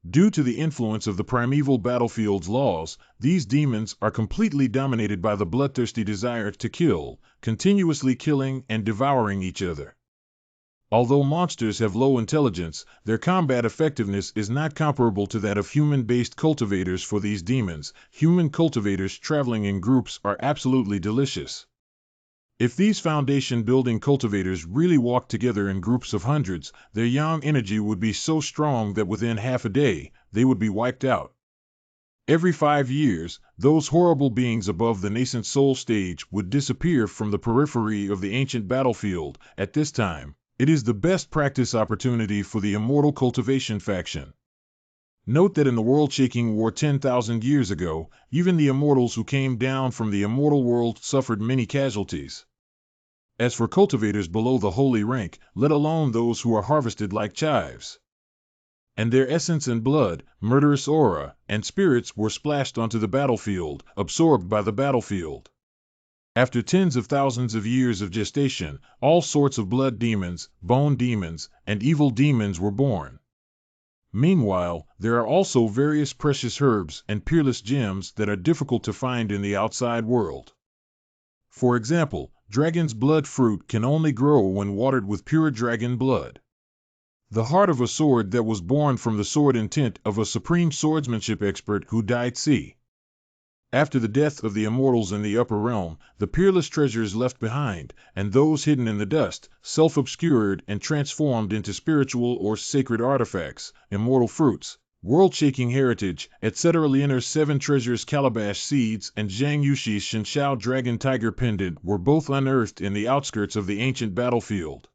Due to the influence of the primeval battlefield's laws, these demons are completely dominated by the bloodthirsty desire to kill, continuously killing and devouring each other. Although monsters have low intelligence, their combat effectiveness is not comparable to that of human-based cultivators. For these demons, human cultivators traveling in groups are absolutely delicious. If these foundation-building cultivators really walked together in groups of hundreds, their yang energy would be so strong that within half a day, they would be wiped out. Every 5 years, those horrible beings above the nascent soul stage would disappear from the periphery of the ancient battlefield. At this time, it is the best practice opportunity for the immortal cultivation faction. Note that in the world-shaking war 10,000 years ago, even the immortals who came down from the immortal world suffered many casualties. As for cultivators below the holy rank, let alone those who are harvested like chives. And their essence and blood, murderous aura, and spirits were splashed onto the battlefield, absorbed by the battlefield. After tens of thousands of years of gestation, all sorts of blood demons, bone demons, and evil demons were born. Meanwhile, there are also various precious herbs and peerless gems that are difficult to find in the outside world. For example, dragon's blood fruit can only grow when watered with pure dragon blood. The heart of a sword that was born from the sword intent of a supreme swordsmanship expert who died c. After the death of the immortals in the upper realm, the peerless treasures left behind, and those hidden in the dust, self-obscured and transformed into spiritual or sacred artifacts, immortal fruits, world-shaking heritage, etc. Lianer's 7 treasures Calabash seeds and Zhang Yushi's Shenshao dragon tiger pendant were both unearthed in the outskirts of the ancient battlefield.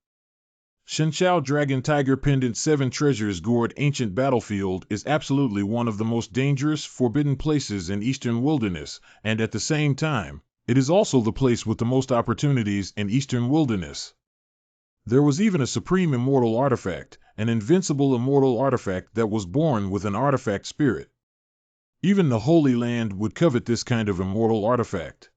Shenshao Dragon Tiger Pendant 7 Treasures Gourd Ancient Battlefield is absolutely one of the most dangerous, forbidden places in Eastern Wilderness, and at the same time, it is also the place with the most opportunities in Eastern Wilderness. There was even a supreme immortal artifact, an invincible immortal artifact that was born with an artifact spirit. Even the Holy Land would covet this kind of immortal artifact.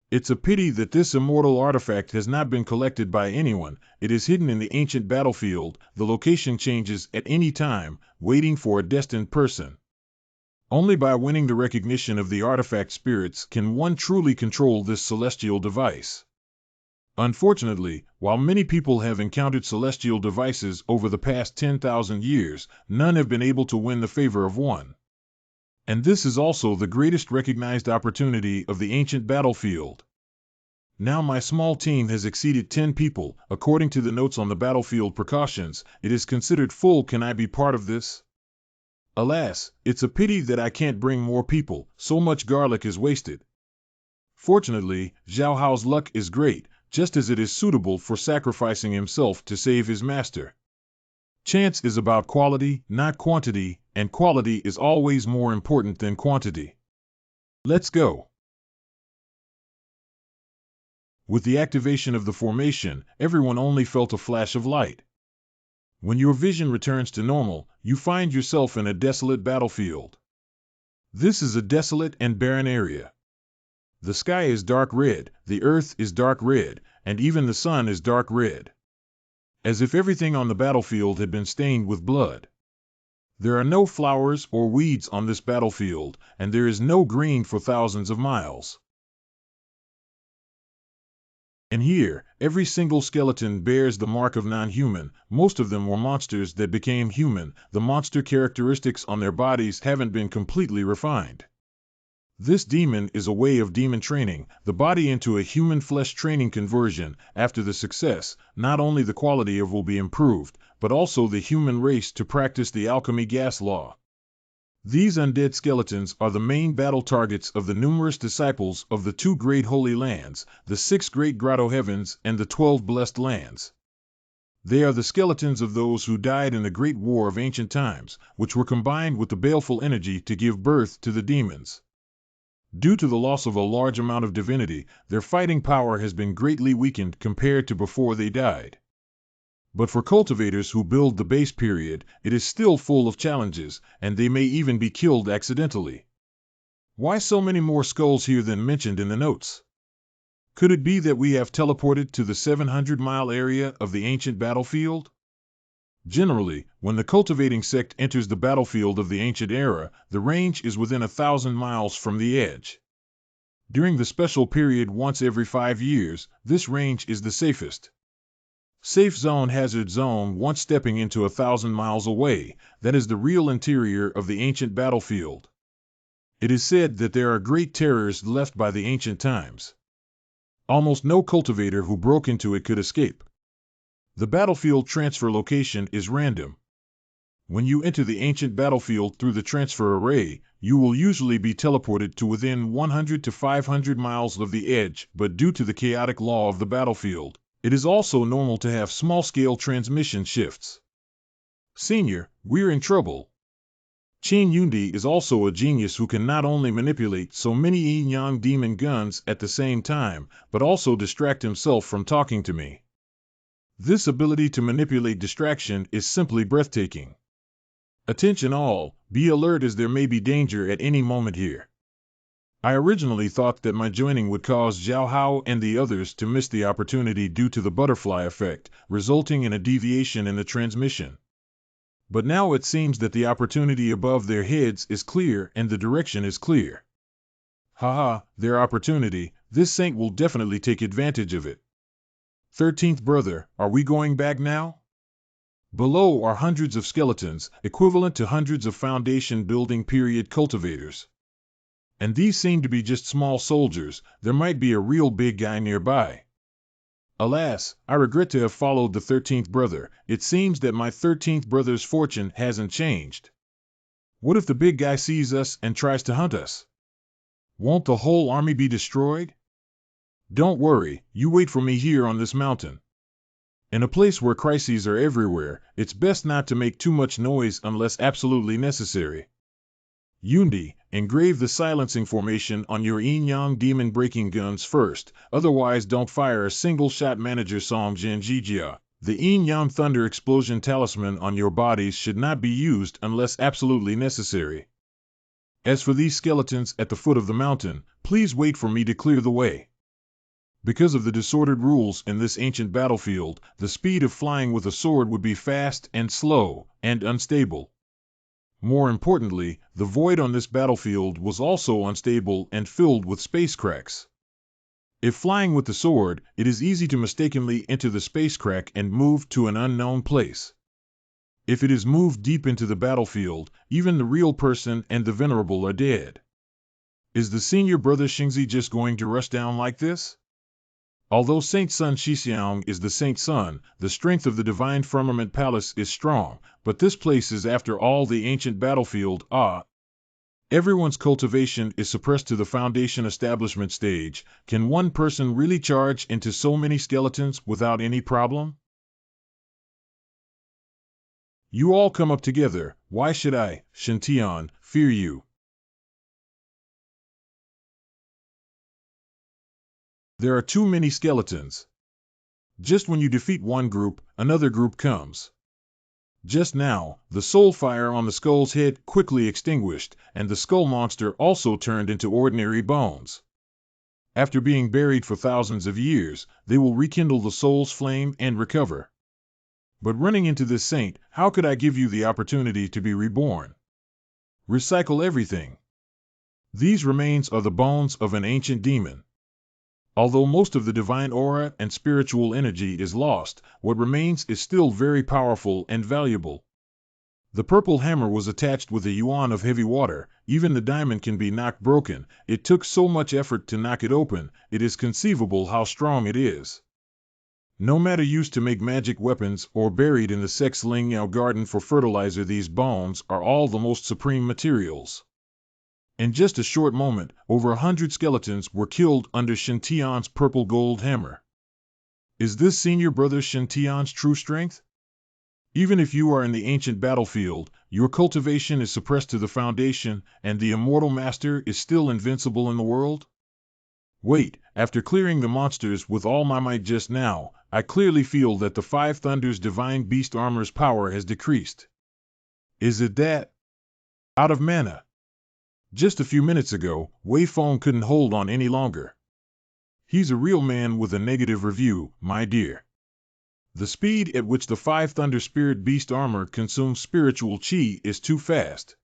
It's a pity that this immortal artifact has not been collected by anyone. It is hidden in the ancient battlefield. The location changes at any time, waiting for a destined person. Only by winning the recognition of the artifact spirits can one truly control this celestial device. Unfortunately, while many people have encountered celestial devices over the past 10,000 years, none have been able to win the favor of one. And this is also the greatest recognized opportunity of the ancient battlefield. Now my small team has exceeded 10 people. According to the notes on the battlefield precautions, it is considered full. Can I be part of this? Alas, it's a pity that I can't bring more people, so much garlic is wasted. Fortunately, Zhao Hao's luck is great, just as it is suitable for sacrificing himself to save his master. Chance is about quality, not quantity, and quality is always more important than quantity. Let's go. With the activation of the formation, everyone only felt a flash of light. When your vision returns to normal, you find yourself in a desolate battlefield. This is a desolate and barren area. The sky is dark red, the earth is dark red, and even the sun is dark red. As if everything on the battlefield had been stained with blood. There are no flowers or weeds on this battlefield, and there is no green for thousands of miles. And here, every single skeleton bears the mark of non-human. Most of them were monsters that became human. The monster characteristics on their bodies haven't been completely refined. This demon is a way of demon training, the body into a human flesh training conversion. After the success, not only the quality of will be improved, but also the human race to practice the alchemy gas law. These undead skeletons are the main battle targets of the numerous disciples of the 2 great holy lands, the 6 great grotto heavens and the 12 blessed lands. They are the skeletons of those who died in the great war of ancient times, which were combined with the baleful energy to give birth to the demons. Due to the loss of a large amount of divinity, their fighting power has been greatly weakened compared to before they died. But for cultivators who build the base period, it is still full of challenges, and they may even be killed accidentally. Why so many more skulls here than mentioned in the notes? Could it be that we have teleported to the 700-mile area of the ancient battlefield? Generally, when the cultivating sect enters the battlefield of the ancient era, the range is within 1,000 miles from the edge. During the special period once every 5 years, this range is the safest. Safe zone, hazard zone. Once stepping into 1,000 miles away, that is the real interior of the ancient battlefield. It is said that there are great terrors left by the ancient times. Almost no cultivator who broke into it could escape. The battlefield transfer location is random. When you enter the ancient battlefield through the transfer array, you will usually be teleported to within 100 to 500 miles of the edge, but due to the chaotic law of the battlefield, it is also normal to have small-scale transmission shifts. Senior, we're in trouble. Qin Yundi is also a genius who can not only manipulate so many yin-yang demon guns at the same time, but also distract himself from talking to me. This ability to manipulate distraction is simply breathtaking. Attention all, be alert as there may be danger at any moment here. I originally thought that my joining would cause Zhao Hao and the others to miss the opportunity due to the butterfly effect, resulting in a deviation in the transmission. But now it seems that the opportunity above their heads is clear and the direction is clear. Haha, their opportunity, this saint will definitely take advantage of it. 13th brother, are we going back now? Below are hundreds of skeletons, equivalent to hundreds of foundation building period cultivators. And these seem to be just small soldiers. There might be a real big guy nearby. Alas, I regret to have followed the 13th brother. It seems that my 13th brother's fortune hasn't changed. What if the big guy sees us and tries to hunt us? Won't the whole army be destroyed? Don't worry, you wait for me here on this mountain. In a place where crises are everywhere, it's best not to make too much noise unless absolutely necessary. Yundi, engrave the silencing formation on your yin-yang demon breaking guns first, otherwise don't fire a single shot. Manager Song Jinjijia. The yin-yang thunder explosion talisman on your bodies should not be used unless absolutely necessary. As for these skeletons at the foot of the mountain, please wait for me to clear the way. Because of the disordered rules in this ancient battlefield, the speed of flying with a sword would be fast and slow, and unstable. More importantly, the void on this battlefield was also unstable and filled with space cracks. If flying with the sword, it is easy to mistakenly enter the space crack and move to an unknown place. If it is moved deep into the battlefield, even the real person and the venerable are dead. Is the senior brother Xingzi just going to rush down like this? Although Saint Sun Shixiang is the Saint Sun, the strength of the Divine Firmament Palace is strong, but this place is after all the ancient battlefield. Everyone's cultivation is suppressed to the foundation establishment stage. Can one person really charge into so many skeletons without any problem? You all come up together. Why should I, Shintian, fear you? There are too many skeletons. Just when you defeat one group, another group comes. Just now, the soul fire on the skull's head quickly extinguished, and the skull monster also turned into ordinary bones. After being buried for thousands of years, they will rekindle the soul's flame and recover. But running into this saint, how could I give you the opportunity to be reborn? Recycle everything. These remains are the bones of an ancient demon. Although most of the divine aura and spiritual energy is lost, what remains is still very powerful and valuable. The purple hammer was attached with a yuan of heavy water. Even the diamond can be knocked broken. It took so much effort to knock it open, it is conceivable how strong it is. No matter used to make magic weapons or buried in the Sex Ling Yao garden for fertilizer, these bones are all the most supreme materials. In just a short moment, over 100 skeletons were killed under Shintian's purple gold hammer. Is this senior brother Shintian's true strength? Even if you are in the ancient battlefield, your cultivation is suppressed to the foundation, and the immortal master is still invincible in the world? Wait, after clearing the monsters with all my might just now, I clearly feel that the Five Thunders' divine beast armor's power has decreased. Is it that? Out of mana. Just a few minutes ago, Wei Feng couldn't hold on any longer. He's a real man with a negative review, my dear. The speed at which the Five Thunder Spirit Beast armor consumes spiritual chi is too fast.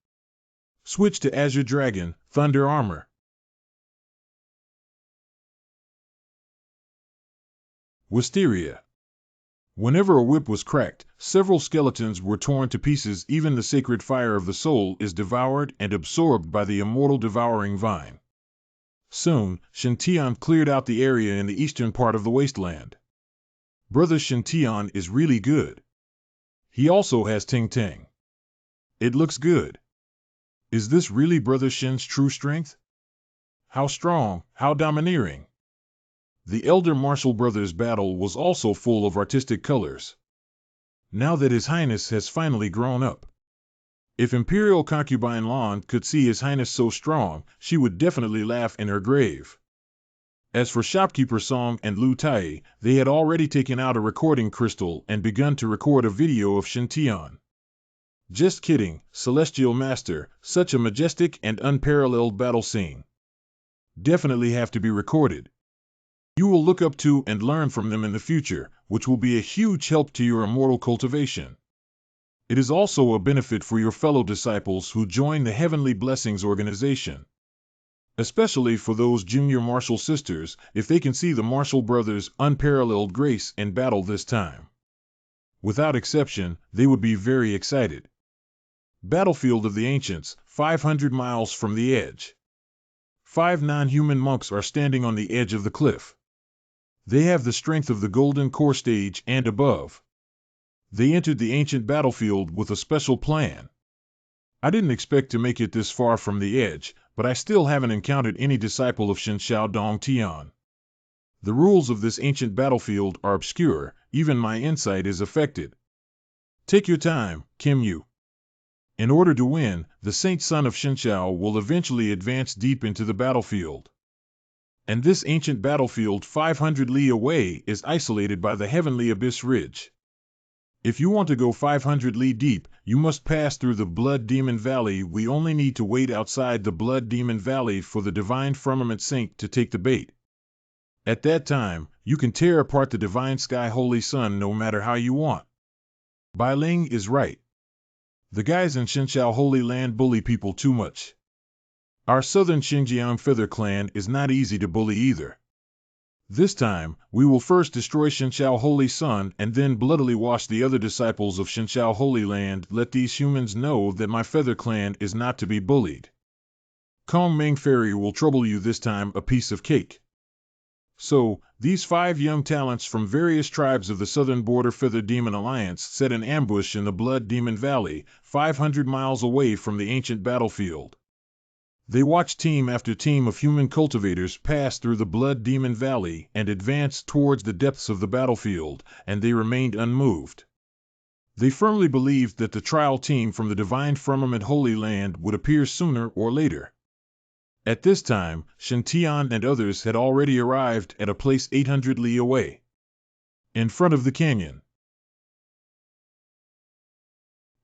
Switch to Azure Dragon, Thunder Armor. Wisteria. Whenever a whip was cracked, several skeletons were torn to pieces. Even the sacred fire of the soul is devoured and absorbed by the immortal devouring vine. Soon, Shintian cleared out the area in the eastern part of the wasteland. Brother Shintian is really good. He also has Ting Ting. It looks good. Is this really Brother Shin's true strength? How strong, how domineering. The elder martial brothers' battle was also full of artistic colors. Now that His Highness has finally grown up. If Imperial Concubine Lan could see His Highness so strong, she would definitely laugh in her grave. As for Shopkeeper Song and Lu Tai, they had already taken out a recording crystal and begun to record a video of Shintian. Just kidding, Celestial Master, such a majestic and unparalleled battle scene. Definitely have to be recorded. You will look up to and learn from them in the future, which will be a huge help to your immortal cultivation. It is also a benefit for your fellow disciples who join the Heavenly Blessings organization. Especially for those junior martial sisters, if they can see the martial brothers' unparalleled grace in battle this time. Without exception, they would be very excited. Battlefield of the Ancients, 500 miles from the edge. 5 non-human monks are standing on the edge of the cliff. They have the strength of the Golden Core stage and above. They entered the ancient battlefield with a special plan. I didn't expect to make it this far from the edge, but I still haven't encountered any disciple of Shin Shao Dong Tian. The rules of this ancient battlefield are obscure, even my insight is affected. Take your time, Kim Yu. In order to win, the Saint Son of Shinshao will eventually advance deep into the battlefield. And this ancient battlefield 500 li away is isolated by the Heavenly Abyss Ridge. If you want to go 500 li deep, you must pass through the Blood Demon Valley. We only need to wait outside the Blood Demon Valley for the Divine Firmament Saint to take the bait. At that time, you can tear apart the Divine Sky Holy Sun no matter how you want. Bai Ling is right. The guys in Shinshao Holy Land bully people too much. Our southern Xinjiang Feather Clan is not easy to bully either. This time, we will first destroy Shinshao Holy Sun and then bloodily wash the other disciples of Shinshao Holy Land. Let these humans know that my Feather Clan is not to be bullied. Kong Ming Fairy will trouble you this time, a piece of cake. So, these 5 young talents from various tribes of the Southern Border Feather Demon Alliance set an ambush in the Blood Demon Valley, 500 miles away from the ancient battlefield. They watched team after team of human cultivators pass through the Blood Demon Valley and advance towards the depths of the battlefield, and they remained unmoved. They firmly believed that the trial team from the Divine Firmament Holy Land would appear sooner or later. At this time, Shintian and others had already arrived at a place 800 li away. In front of the canyon.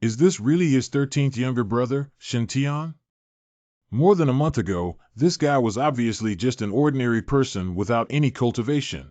Is this really his 13th younger brother, Shintian? More than a month ago, this guy was obviously just an ordinary person without any cultivation.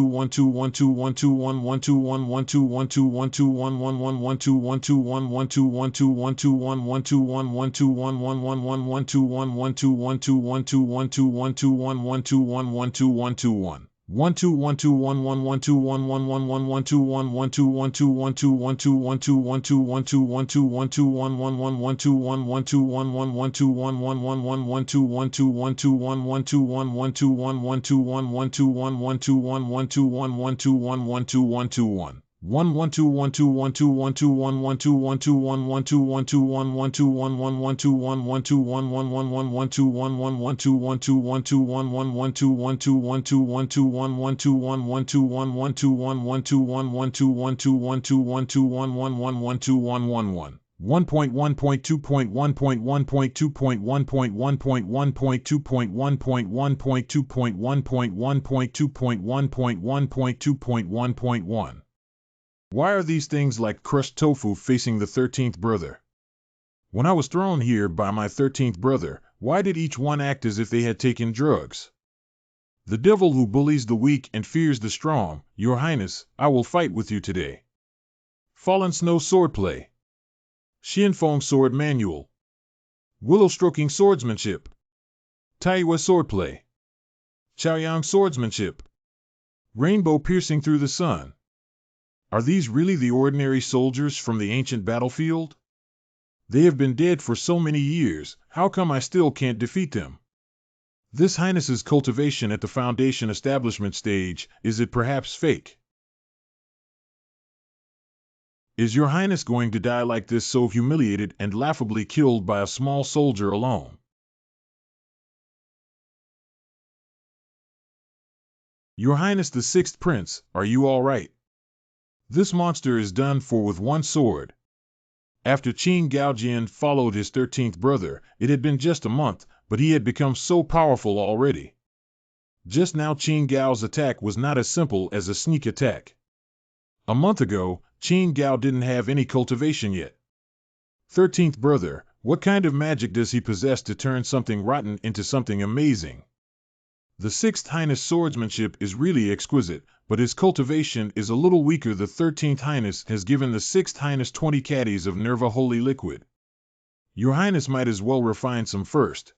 1.2.1.1.1.1.1.1.1.1.1.1.1.1.1.1.1.1.1.1.1. Why are these things like crushed tofu facing the 13th brother? When I was thrown here by my 13th brother, why did each one act as if they had taken drugs? The devil who bullies the weak and fears the strong, Your Highness, I will fight with you today. Fallen Snow Swordplay. Shin Foam Sword Manual. Willow Stroking Swordsmanship. Taiwa Swordplay. Chaoyang Swordsmanship. Rainbow Piercing Through the Sun. Are these really the ordinary soldiers from the ancient battlefield? They have been dead for so many years, how come I still can't defeat them? This Highness's cultivation at the Foundation establishment stage, is it perhaps fake? Is Your Highness going to die like this, so humiliated and laughably killed by a small soldier alone? Your Highness the Sixth Prince, are you all right? This monster is done for with one sword. After Qin Gaojian followed his 13th brother, it had been just a month, but he had become so powerful already. Just now Qin Gao's attack was not as simple as a sneak attack. A month ago, Qin Gao didn't have any cultivation yet. 13th brother, what kind of magic does he possess to turn something rotten into something amazing? The Sixth Highness swordsmanship is really exquisite, but his cultivation is a little weaker. The 13th Highness has given the 6th Highness 20 caddies of Nerva Holy Liquid. Your Highness might as well refine some first.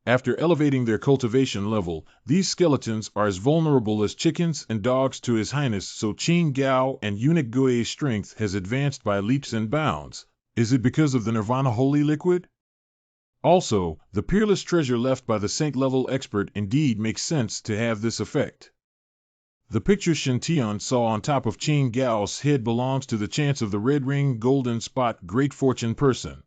After elevating their cultivation level, these skeletons are as vulnerable as chickens and dogs to His Highness, so Qin Gao and eunuch Gui's strength has advanced by leaps and bounds. Is it because of the Nirvana Holy Liquid? Also, the peerless treasure left by the Saint-level expert indeed makes sense to have this effect. The picture Shen Tian saw on top of Qin Gao's head belongs to the Chance of the Red Ring Golden Spot Great Fortune person.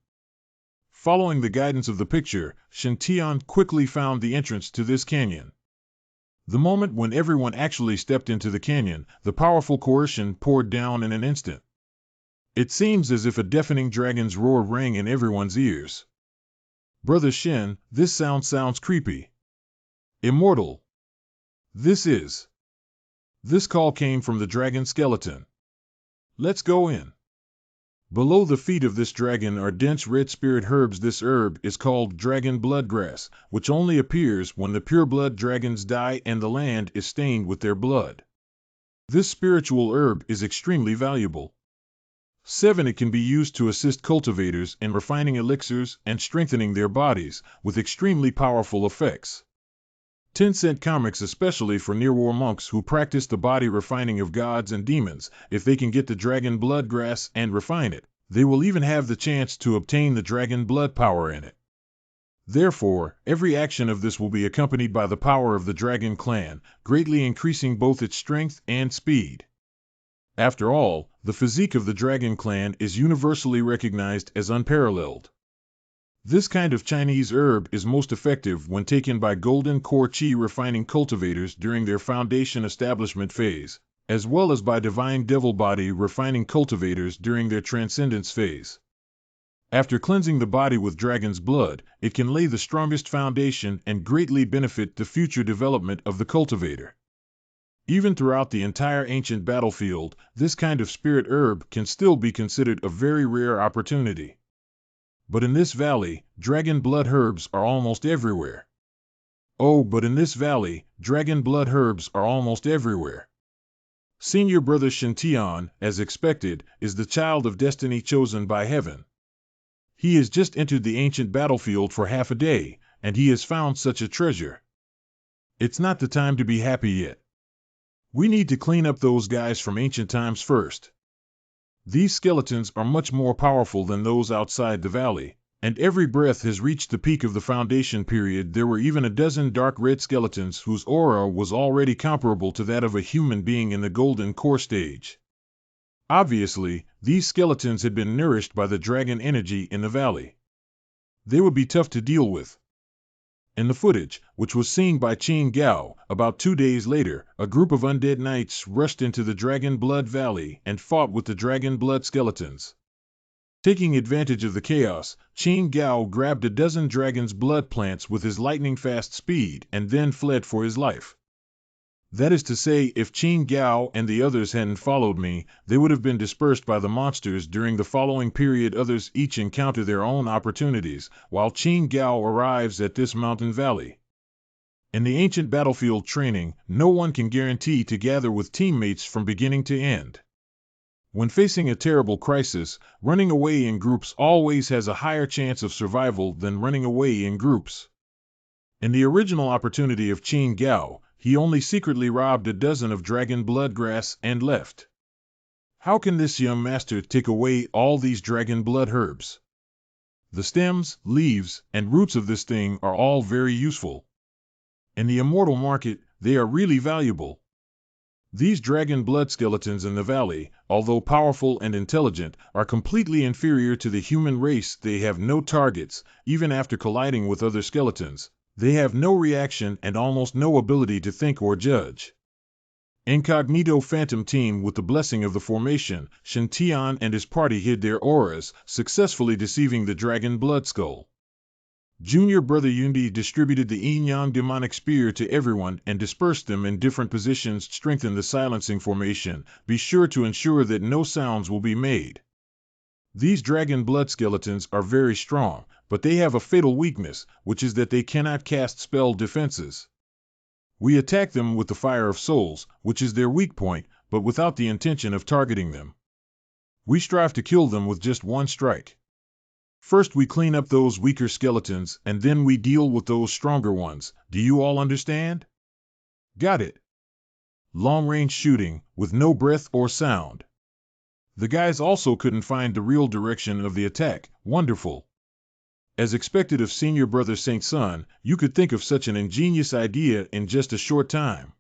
Following the guidance of the picture, Shen Tian quickly found the entrance to this canyon. The moment when everyone actually stepped into the canyon, the powerful coercion poured down in an instant. It seems as if a deafening dragon's roar rang in everyone's ears. Brother Shen, this sounds creepy. Immortal. This call came from the dragon skeleton. Let's go in. Below the feet of this dragon are dense red spirit herbs. This herb is called dragon bloodgrass, which only appears when the pureblood dragons die and the land is stained with their blood. This spiritual herb is extremely valuable. 7. It can be used to assist cultivators in refining elixirs and strengthening their bodies, with extremely powerful effects. 10-cent comics, especially for near-war monks who practice the body refining of gods and demons. If they can get the dragon blood grass and refine it, they will even have the chance to obtain the dragon blood power in it. Therefore, every action of this will be accompanied by the power of the dragon clan, greatly increasing both its strength and speed. After all, the physique of the dragon clan is universally recognized as unparalleled. This kind of Chinese herb is most effective when taken by golden core qi refining cultivators during their foundation establishment phase, as well as by divine devil body refining cultivators during their transcendence phase. After cleansing the body with dragon's blood, it can lay the strongest foundation and greatly benefit the future development of the cultivator. Even throughout the entire ancient battlefield, this kind of spirit herb can still be considered a very rare opportunity. But in this valley, dragon blood herbs are almost everywhere. Senior brother Shintian, as expected, is the child of destiny chosen by heaven. He has just entered the ancient battlefield for half a day, and he has found such a treasure. It's not the time to be happy yet. We need to clean up those guys from ancient times first. These skeletons are much more powerful than those outside the valley, and every breath has reached the peak of the foundation period. There were even a dozen dark red skeletons whose aura was already comparable to that of a human being in the golden core stage. Obviously, these skeletons had been nourished by the dragon energy in the valley. They would be tough to deal with. In the footage, which was seen by Qin Gao, about 2 days later, a group of undead knights rushed into the Dragon Blood Valley and fought with the Dragon Blood skeletons. Taking advantage of the chaos, Qin Gao grabbed a dozen dragon's blood plants with his lightning-fast speed and then fled for his life. That is to say, if Qin Gao and the others hadn't followed me, they would have been dispersed by the monsters during the following period. Others each encounter their own opportunities, while Qin Gao arrives at this mountain valley. In the ancient battlefield training, no one can guarantee to gather with teammates from beginning to end. When facing a terrible crisis, running away in groups always has a higher chance of survival than running away in groups. In the original opportunity of Qin Gao, he only secretly robbed a dozen of dragon blood grass and left. How can this young master take away all these dragon blood herbs? The stems, leaves, and roots of this thing are all very useful. In the immortal market, they are really valuable. These dragon blood skeletons in the valley, although powerful and intelligent, are completely inferior to the human race. They have no targets, even after colliding with other skeletons. They have no reaction and almost no ability to think or judge. Incognito Phantom Team, with the blessing of the formation, Shintian and his party hid their auras, successfully deceiving the dragon blood skull. Junior brother Yundi distributed the yin-yang demonic spear to everyone and dispersed them in different positions. Strengthen the silencing formation. Be sure to ensure that no sounds will be made. These dragon blood skeletons are very strong, but they have a fatal weakness, which is that they cannot cast spell defenses. We attack them with the Fire of Souls, which is their weak point, but without the intention of targeting them. We strive to kill them with just one strike. First we clean up those weaker skeletons, and then we deal with those stronger ones. Do you all understand? Got it. Long-range shooting, with no breath or sound. The guys also couldn't find the real direction of the attack. Wonderful. As expected of senior brother Saint Sun, you could think of such an ingenious idea in just a short time.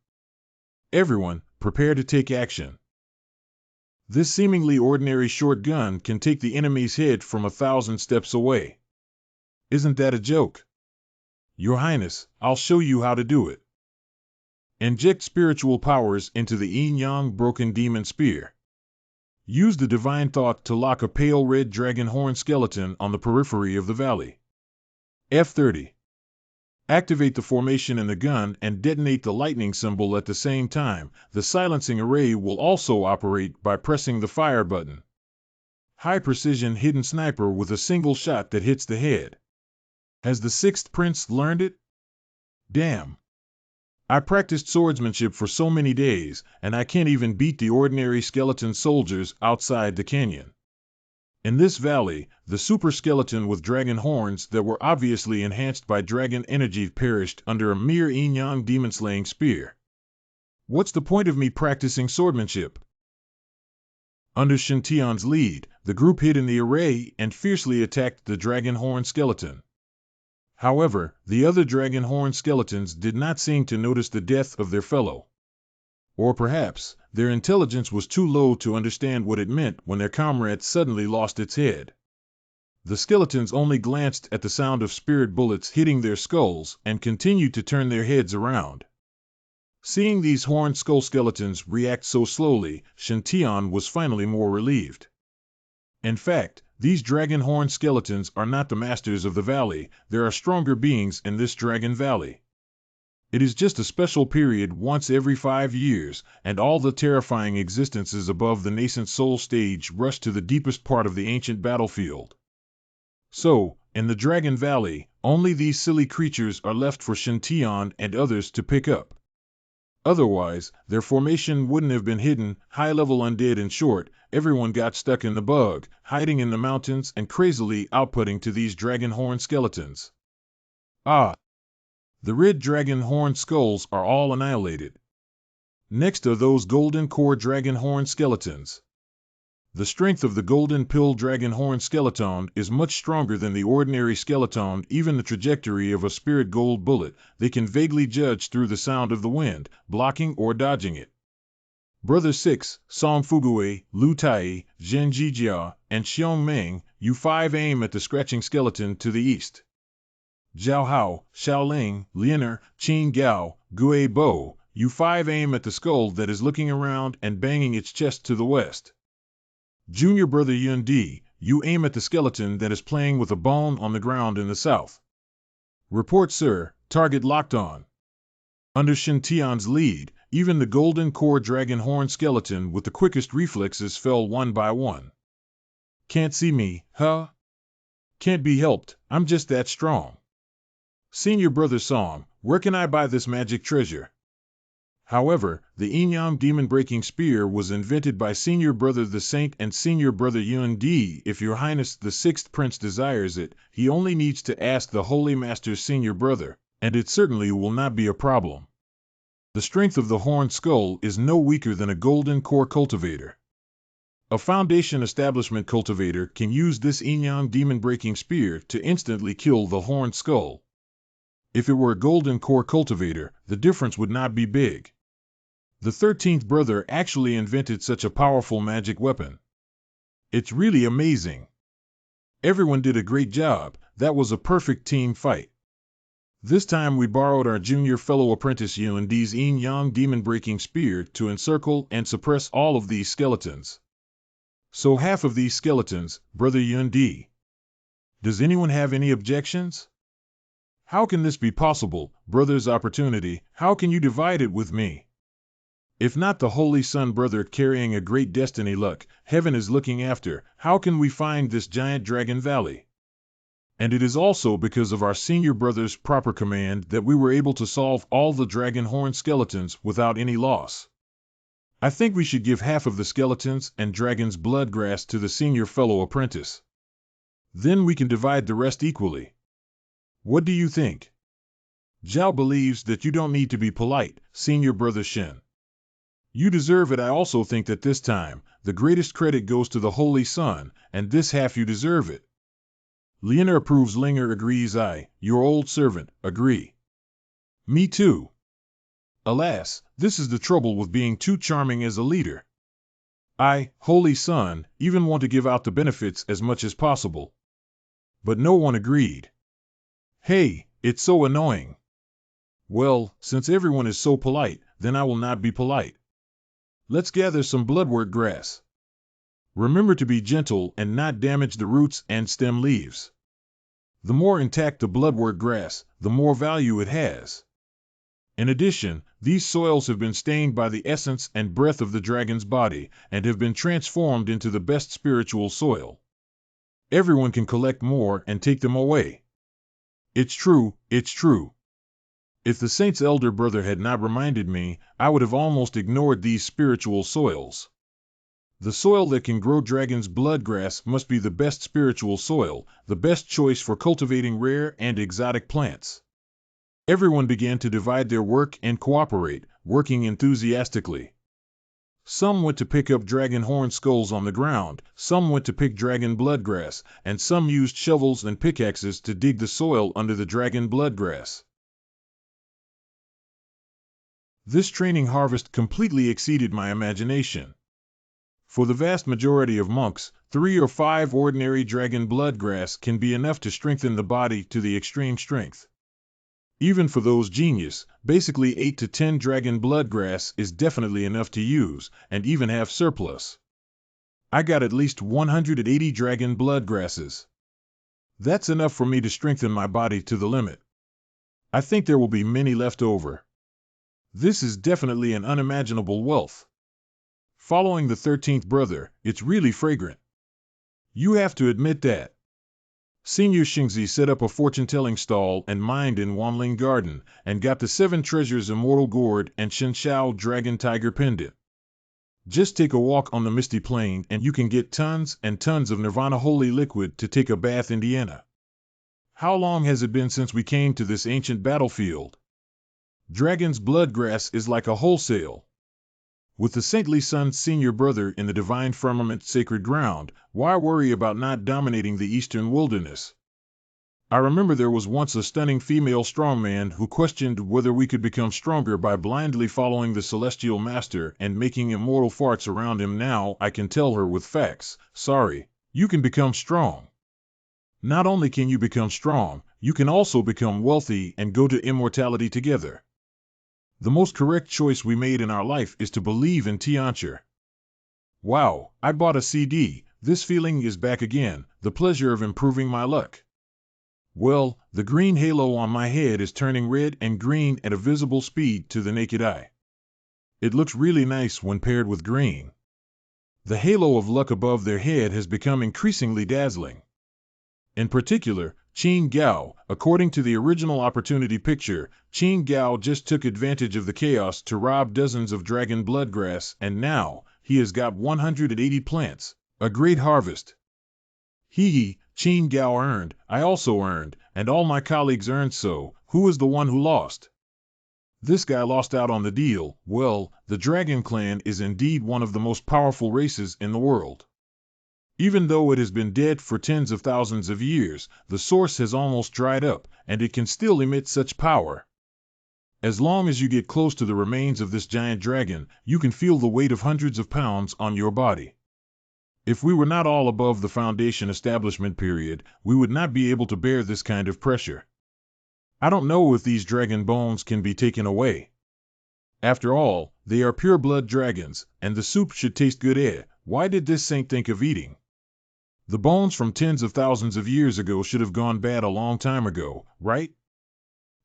Everyone, prepare to take action. This seemingly ordinary short gun can take the enemy's head from 1,000 steps away. Isn't that a joke? Your Highness, I'll show you how to do it. Inject spiritual powers into the yin-yang broken demon spear. Use the divine thought to lock a pale red dragon horn skeleton on the periphery of the valley. F30. Activate the formation in the gun and detonate the lightning symbol at the same time. The silencing array will also operate by pressing the fire button. High precision hidden sniper with a single shot that hits the head. Has the sixth prince learned it? Damn. I practiced swordsmanship for so many days, and I can't even beat the ordinary skeleton soldiers outside the canyon. In this valley, the super skeleton with dragon horns that were obviously enhanced by dragon energy perished under a mere yin-yang demon-slaying spear. What's the point of me practicing swordsmanship? Under Shintian's lead, the group hid in the array and fiercely attacked the dragon horn skeleton. However, the other dragon horn skeletons did not seem to notice the death of their fellow. Or perhaps, their intelligence was too low to understand what it meant when their comrade suddenly lost its head. The skeletons only glanced at the sound of spirit bullets hitting their skulls and continued to turn their heads around. Seeing these horned skull skeletons react so slowly, Shintian was finally more relieved. In fact, these dragon horn skeletons are not the masters of the valley. There are stronger beings in this dragon valley. It is just a special period once every 5 years, and all the terrifying existences above the nascent soul stage rush to the deepest part of the ancient battlefield. So, in the Dragon Valley, only these silly creatures are left for Shintian and others to pick up. Otherwise, their formation wouldn't have been hidden. High-level undead in short, everyone got stuck in the bug, hiding in the mountains and crazily outputting to these dragon horn skeletons. Ah! The red dragon horn skulls are all annihilated. Next are those golden core dragon horn skeletons. The strength of the golden pill dragon horn skeleton is much stronger than the ordinary skeleton. Even the trajectory of a spirit gold bullet, they can vaguely judge through the sound of the wind, blocking or dodging it. Brother 6, Song Fugui, Lu Tai, Zhen Jijia, and Xiong Meng, you 5 aim at the scratching skeleton to the east. Zhao Hao, Xiaoling, Lianer, Qin Gao, Gui Bo, you 5 aim at the skull that is looking around and banging its chest to the west. Junior Brother Yun Di, you aim at the skeleton that is playing with a bone on the ground in the south. Report, sir, target locked on. Under Shintian's lead, even the golden core dragon horn skeleton with the quickest reflexes fell one by one. Can't see me, huh? Can't be helped, I'm just that strong. Senior Brother Song, where can I buy this magic treasure? However, the Yin-Yang demon-breaking spear was invented by Senior Brother the Saint and Senior Brother Yun Di. If Your Highness the Sixth Prince desires it, he only needs to ask the Holy Master's Senior Brother, and it certainly will not be a problem. The strength of the horned skull is no weaker than a golden core cultivator. A Foundation Establishment cultivator can use this Yin-Yang demon-breaking spear to instantly kill the horned skull. If it were a golden core cultivator, the difference would not be big. The 13th brother actually invented such a powerful magic weapon. It's really amazing. Everyone did a great job. That was a perfect team fight. This time we borrowed our junior fellow apprentice Yun Di's Yin-Yang demon-breaking spear to encircle and suppress all of these skeletons. So half of these skeletons, Brother Yun Di. Does anyone have any objections? How can this be possible, brother's opportunity? How can you divide it with me? If not the Holy Sun brother carrying a great destiny luck, heaven is looking after, how can we find this giant dragon valley? And it is also because of our senior brother's proper command that we were able to solve all the dragon horn skeletons without any loss. I think we should give half of the skeletons and dragon's blood grass to the senior fellow apprentice. Then we can divide the rest equally. What do you think? Zhao believes that you don't need to be polite, Senior Brother Shen. You deserve it. I also think that this time, the greatest credit goes to the Holy Sun, and this half you deserve it. Lianer approves. Linger agrees. I, your old servant, agree. Me too. Alas, this is the trouble with being too charming as a leader. I, Holy Sun, even want to give out the benefits as much as possible. But no one agreed. Hey, it's so annoying. Well, since everyone is so polite, then I will not be polite. Let's gather some bloodwort grass. Remember to be gentle and not damage the roots and stem leaves. The more intact the bloodwort grass, the more value it has. In addition, these soils have been stained by the essence and breath of the dragon's body, and have been transformed into the best spiritual soil. Everyone can collect more and take them away. It's true, it's true. If the saint's elder brother had not reminded me, I would have almost ignored these spiritual soils. The soil that can grow dragon's blood grass must be the best spiritual soil, the best choice for cultivating rare and exotic plants. Everyone began to divide their work and cooperate, working enthusiastically. Some went to pick up dragon horn skulls on the ground, some went to pick dragon bloodgrass, and some used shovels and pickaxes to dig the soil under the dragon bloodgrass. This training harvest completely exceeded my imagination. For the vast majority of monks, 3 or 5 ordinary dragon bloodgrass can be enough to strengthen the body to the extreme strength. Even for those genius, basically 8 to 10 dragon bloodgrass is definitely enough to use, and even have surplus. I got at least 180 dragon bloodgrasses. That's enough for me to strengthen my body to the limit. I think there will be many left over. This is definitely an unimaginable wealth. Following the 13th brother, it's really fragrant. You have to admit that. Senior Xingzi set up a fortune-telling stall and mined in Wanling Garden, and got the 7 treasures Immortal Gourd and Shenshao Dragon Tiger Pendant. Just take a walk on the Misty Plain and you can get tons and tons of Nirvana Holy Liquid to take a bath in Indiana. How long has it been since we came to this ancient battlefield? Dragon's bloodgrass is like a wholesale. With the saintly son's senior brother in the divine firmament sacred ground, why worry about not dominating the eastern wilderness? I remember there was once a stunning female strongman who questioned whether we could become stronger by blindly following the celestial master and making immortal farts around him. Now I can tell her with facts, sorry, you can become strong. Not only can you become strong, you can also become wealthy and go to immortality together. The most correct choice we made in our life is to believe in Tianchi. Wow, I bought a CD, this feeling is back again, the pleasure of improving my luck. Well, the green halo on my head is turning red and green at a visible speed to the naked eye. It looks really nice when paired with green. The halo of luck above their head has become increasingly dazzling. In particular, Qin Gao, according to the original opportunity picture, Qin Gao just took advantage of the chaos to rob dozens of dragon bloodgrass, and now he has got 180 plants, a great harvest. Hee, Qin Gao earned, I also earned, and all my colleagues earned, so who is the one who lost? This guy lost out on the deal. Well, the Dragon Clan is indeed one of the most powerful races in the world. Even though it has been dead for tens of thousands of years, the source has almost dried up, and it can still emit such power. As long as you get close to the remains of this giant dragon, you can feel the weight of hundreds of pounds on your body. If we were not all above the Foundation establishment period, we would not be able to bear this kind of pressure. I don't know if these dragon bones can be taken away. After all, they are pure blood dragons, and the soup should taste good. Why did this saint think of eating? The bones from tens of thousands of years ago should have gone bad a long time ago, right?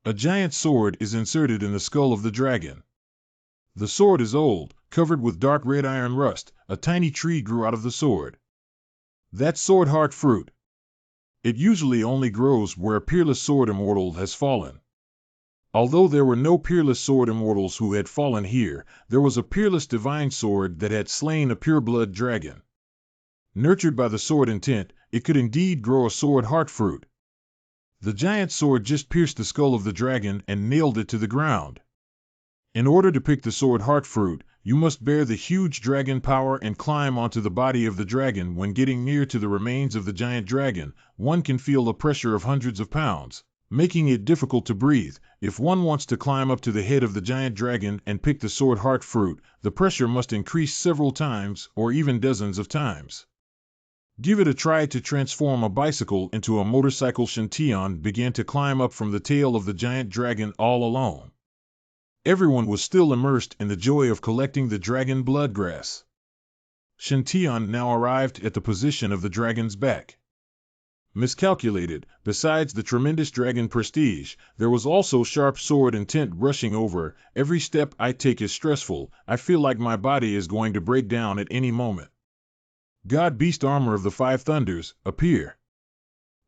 A giant sword is inserted in the skull of the dragon. The sword is old, covered with dark red iron rust. A tiny tree grew out of the sword. That's sword heart fruit. It usually only grows where a peerless sword immortal has fallen. Although there were no peerless sword immortals who had fallen here, there was a peerless divine sword that had slain a pure-blood dragon. Nurtured by the sword intent, it could indeed grow a sword heart fruit. The giant sword just pierced the skull of the dragon and nailed it to the ground. In order to pick the sword heart fruit, you must bear the huge dragon power and climb onto the body of the dragon. When getting near to the remains of the giant dragon, one can feel the pressure of hundreds of pounds, making it difficult to breathe. If one wants to climb up to the head of the giant dragon and pick the sword heart fruit, the pressure must increase several times or even dozens of times. Give it a try to transform a bicycle into a motorcycle. Shentian began to climb up from the tail of the giant dragon all alone. Everyone was still immersed in the joy of collecting the dragon bloodgrass. Shentian now arrived at the position of the dragon's back. miscalculated. Besides the tremendous dragon prestige, there was also sharp sword intent rushing over. Every step I take is stressful. I feel like my body is going to break down at any moment. God beast armor of the five thunders, appear.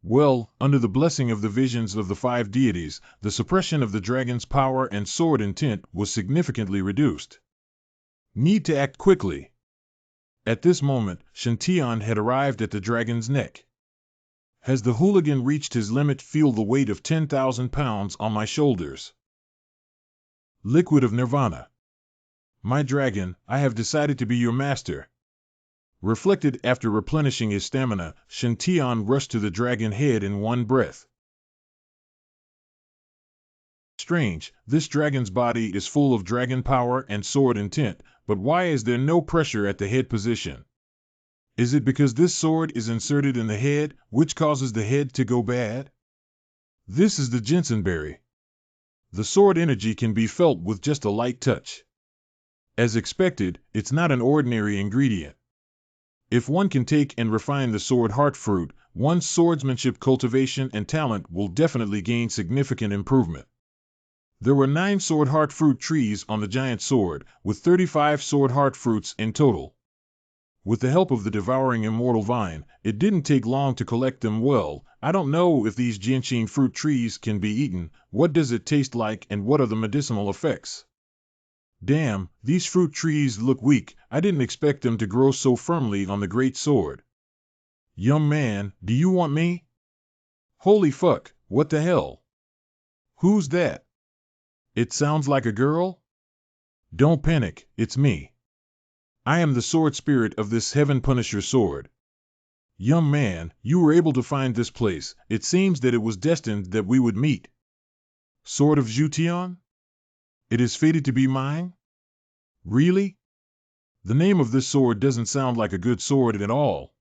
Well, under the blessing of the visions of the five deities, the suppression of the dragon's power and sword intent was significantly reduced. Need to act quickly. At this moment, Shantian had arrived at the dragon's neck. Has the hooligan reached his limit? Feel the weight of 10,000 pounds on my shoulders. Liquid of Nirvana. My dragon, I have decided to be your master. Reflected after replenishing his stamina, Shantian rushed to the dragon head in one breath. Strange, this dragon's body is full of dragon power and sword intent, but why is there no pressure at the head position? Is it because this sword is inserted in the head, which causes the head to go bad? This is the Jensenberry. The sword energy can be felt with just a light touch. As expected, it's not an ordinary ingredient. If one can take and refine the sword heart fruit, one's swordsmanship cultivation and talent will definitely gain significant improvement. There were 9 sword heart fruit trees on the giant sword, with 35 sword heart fruits in total. With the help of the devouring immortal vine, it didn't take long to collect them. Well, I don't know if these gentian fruit trees can be eaten. What does it taste like and what are the medicinal effects? Damn, these fruit trees look weak. I didn't expect them to grow so firmly on the great sword. Young man, do you want me? Holy fuck, what the hell? Who's that? It sounds like a girl? Don't panic, it's me. I am the sword spirit of this heaven punisher sword. Young man, you were able to find this place. It seems that it was destined that we would meet. Sword of Jution? It is fated to be mine? Really? The name of this sword doesn't sound like a good sword at all.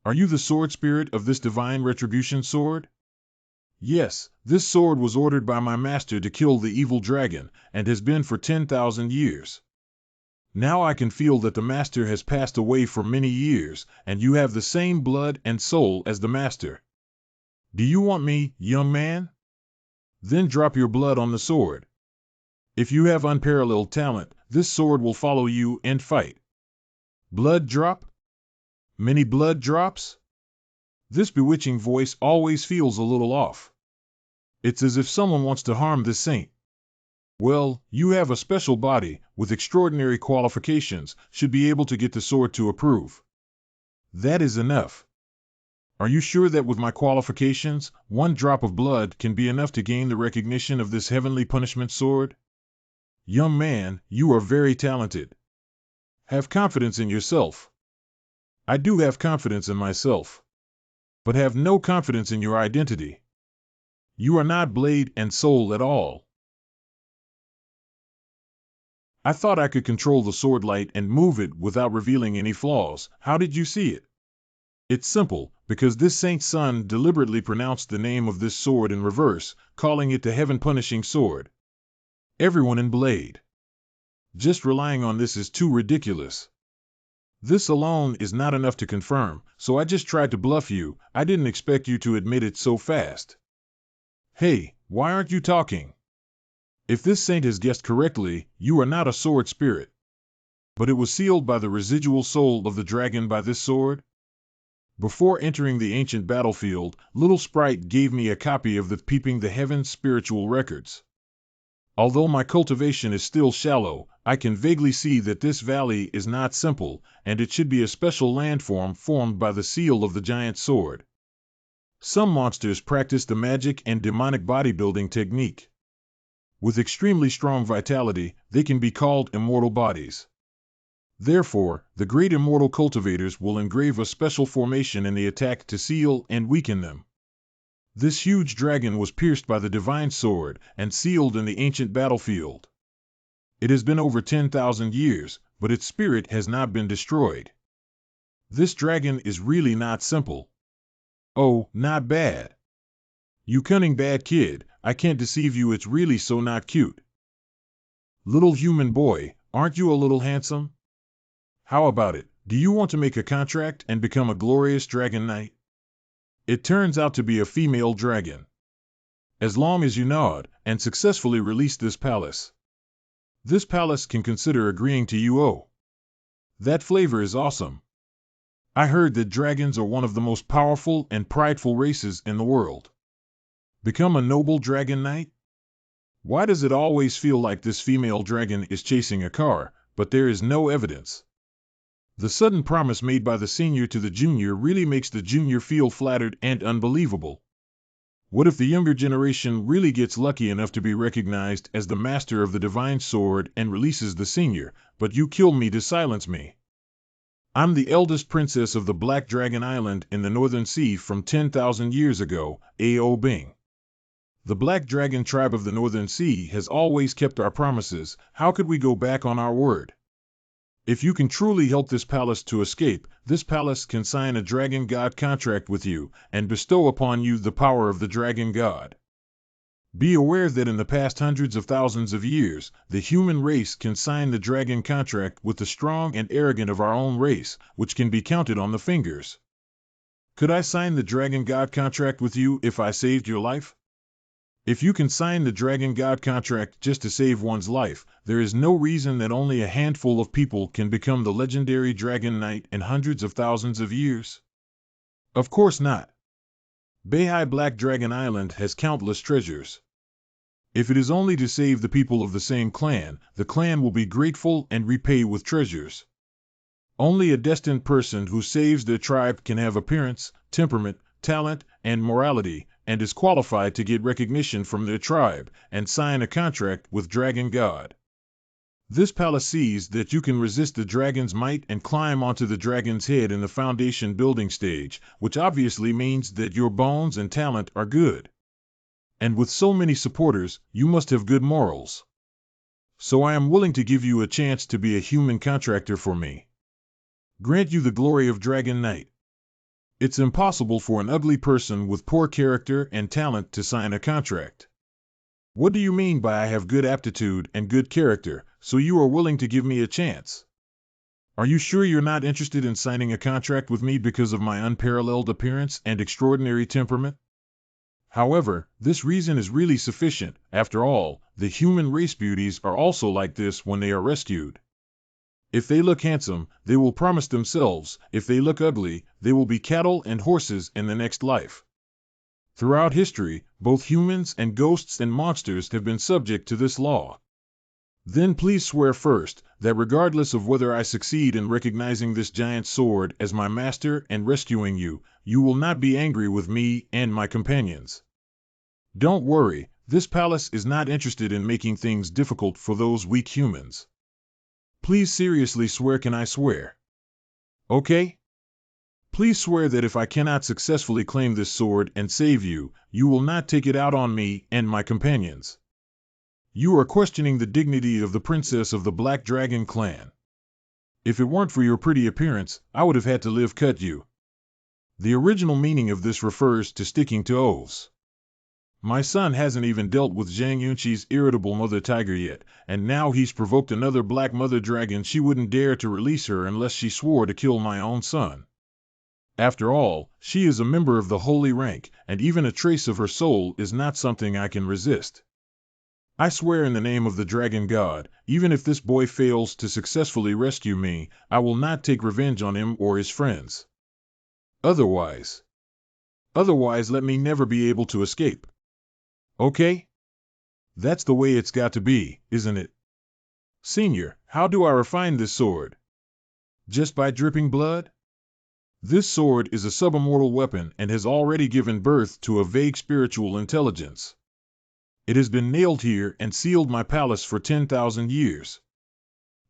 Are you the sword spirit of this divine retribution sword? Yes, this sword was ordered by my master to kill the evil dragon, and has been for 10,000 years. Now I can feel that the master has passed away for many years, and you have the same blood and soul as the master. Do you want me, young man? Then drop your blood on the sword. If you have unparalleled talent, this sword will follow you and fight. Blood drop? Many blood drops? This bewitching voice always feels a little off. It's as if someone wants to harm this saint. Well, you have a special body, with extraordinary qualifications, should be able to get the sword to approve. That is enough. Are you sure that with my qualifications, 1 drop of blood can be enough to gain the recognition of this heavenly punishment sword? Young man, you are very talented. Have confidence in yourself. I do have confidence in myself. But have no confidence in your identity. You are not blade and soul at all. I thought I could control the sword light and move it without revealing any flaws. How did you see it? It's simple, because this saint's son deliberately pronounced the name of this sword in reverse, calling it the heaven-punishing sword. Everyone in Blade. Just relying on this is too ridiculous. This alone is not enough to confirm, so I just tried to bluff you. I didn't expect you to admit it so fast. Hey, why aren't you talking? If this saint has guessed correctly, you are not a sword spirit. But it was sealed by the residual soul of the dragon by this sword? Before entering the ancient battlefield, Little Sprite gave me a copy of the Peeping the Heavens spiritual records. Although my cultivation is still shallow, I can vaguely see that this valley is not simple, and it should be a special landform formed by the seal of the giant sword. Some monsters practice the magic and demonic bodybuilding technique. With extremely strong vitality, they can be called immortal bodies. Therefore, the great immortal cultivators will engrave a special formation in the attack to seal and weaken them. This huge dragon was pierced by the divine sword and sealed in the ancient battlefield. It has been over 10,000 years, but its spirit has not been destroyed. This dragon is really not simple. Oh, not bad. You cunning bad kid, I can't deceive you, it's really so not cute. Little human boy, aren't you a little handsome? How about it, do you want to make a contract and become a glorious dragon knight? It turns out to be a female dragon. As long as you nod and successfully release this palace can consider agreeing to you. Oh, that flavor is awesome. I heard that dragons are one of the most powerful and prideful races in the world. Become a noble dragon knight? Why does it always feel like this female dragon is chasing a car, but there is no evidence? The sudden promise made by the senior to the junior really makes the junior feel flattered and unbelievable. What if the younger generation really gets lucky enough to be recognized as the master of the divine sword and releases the senior, but you kill me to silence me? I'm the eldest princess of the Black Dragon Island in the Northern Sea from 10,000 years ago, A.O. Bing. The Black Dragon tribe of the Northern Sea has always kept our promises. How could we go back on our word? If you can truly help this palace to escape, this palace can sign a dragon god contract with you and bestow upon you the power of the dragon god. Be aware that in the past hundreds of thousands of years, the human race can sign the dragon contract with the strong and arrogant of our own race, which can be counted on the fingers. Could I sign the dragon god contract with you if I saved your life? If you can sign the dragon god contract just to save one's life, there is no reason that only a handful of people can become the legendary dragon knight in hundreds of thousands of years. Of course not. Beihai Black Dragon Island has countless treasures. If it is only to save the people of the same clan, the clan will be grateful and repay with treasures. Only a destined person who saves their tribe can have appearance, temperament, talent, and morality, and is qualified to get recognition from their tribe and sign a contract with Dragon God. This palace sees that you can resist the dragon's might and climb onto the dragon's head in the foundation building stage, which obviously means that your bones and talent are good. And with so many supporters, you must have good morals. So I am willing to give you a chance to be a human contractor for me. Grant you the glory of Dragon Knight. It's impossible for an ugly person with poor character and talent to sign a contract. What do you mean by I have good aptitude and good character, so you are willing to give me a chance? Are you sure you're not interested in signing a contract with me because of my unparalleled appearance and extraordinary temperament? However, this reason is really sufficient. After all, the human race beauties are also like this when they are rescued. If they look handsome, they will promise themselves. If they look ugly, they will be cattle and horses in the next life. Throughout history, both humans and ghosts and monsters have been subject to this law. Then please swear first that regardless of whether I succeed in recognizing this giant sword as my master and rescuing you, you will not be angry with me and my companions. Don't worry, this palace is not interested in making things difficult for those weak humans. Please seriously swear. Can I swear? Okay? Please swear that if I cannot successfully claim this sword and save you, you will not take it out on me and my companions. You are questioning the dignity of the princess of the Black Dragon clan. If it weren't for your pretty appearance, I would have had to cut you. The original meaning of this refers to sticking to oaths. My son hasn't even dealt with Zhang Yunqi's irritable mother tiger yet, and now he's provoked another black mother dragon. She wouldn't dare to release her unless she swore to kill my own son. After all, she is a member of the holy rank, and even a trace of her soul is not something I can resist. I swear in the name of the Dragon God, even if this boy fails to successfully rescue me, I will not take revenge on him or his friends. Otherwise, let me never be able to escape. Okay? That's the way it's got to be, isn't it? Senior, how do I refine this sword? Just by dripping blood? This sword is a subimmortal weapon and has already given birth to a vague spiritual intelligence. It has been nailed here and sealed my palace for 10,000 years.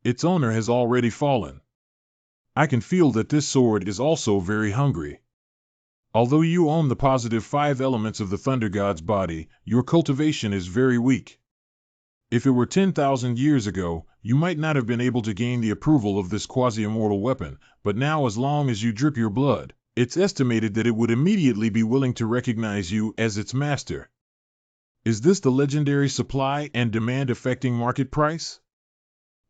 Its owner has already fallen. I can feel that this sword is also very hungry. Although you own the positive 5 elements of the Thunder God's body, your cultivation is very weak. If it were 10,000 years ago, you might not have been able to gain the approval of this quasi-immortal weapon, but now as long as you drip your blood, it's estimated that it would immediately be willing to recognize you as its master. Is this the legendary supply and demand affecting market price?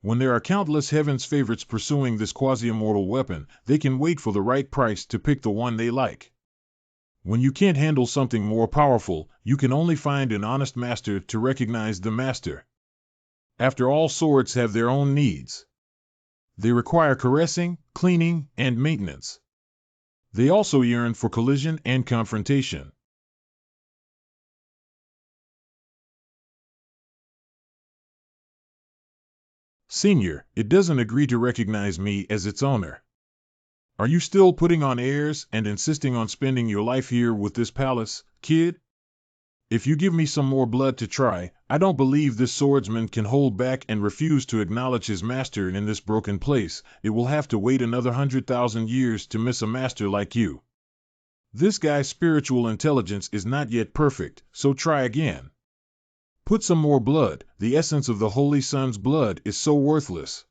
When there are countless heaven's favorites pursuing this quasi-immortal weapon, they can wait for the right price to pick the one they like. When you can't handle something more powerful, you can only find an honest master to recognize the master. After all, swords have their own needs. They require caressing, cleaning, and maintenance. They also yearn for collision and confrontation. Senior, it doesn't agree to recognize me as its owner. Are you still putting on airs and insisting on spending your life here with this palace, kid? If you give me some more blood to try, I don't believe this swordsman can hold back and refuse to acknowledge his master in this broken place. It will have to wait another 100,000 years to miss a master like you. This guy's spiritual intelligence is not yet perfect, so try again. Put some more blood. The essence of the Holy Son's blood is so worthless.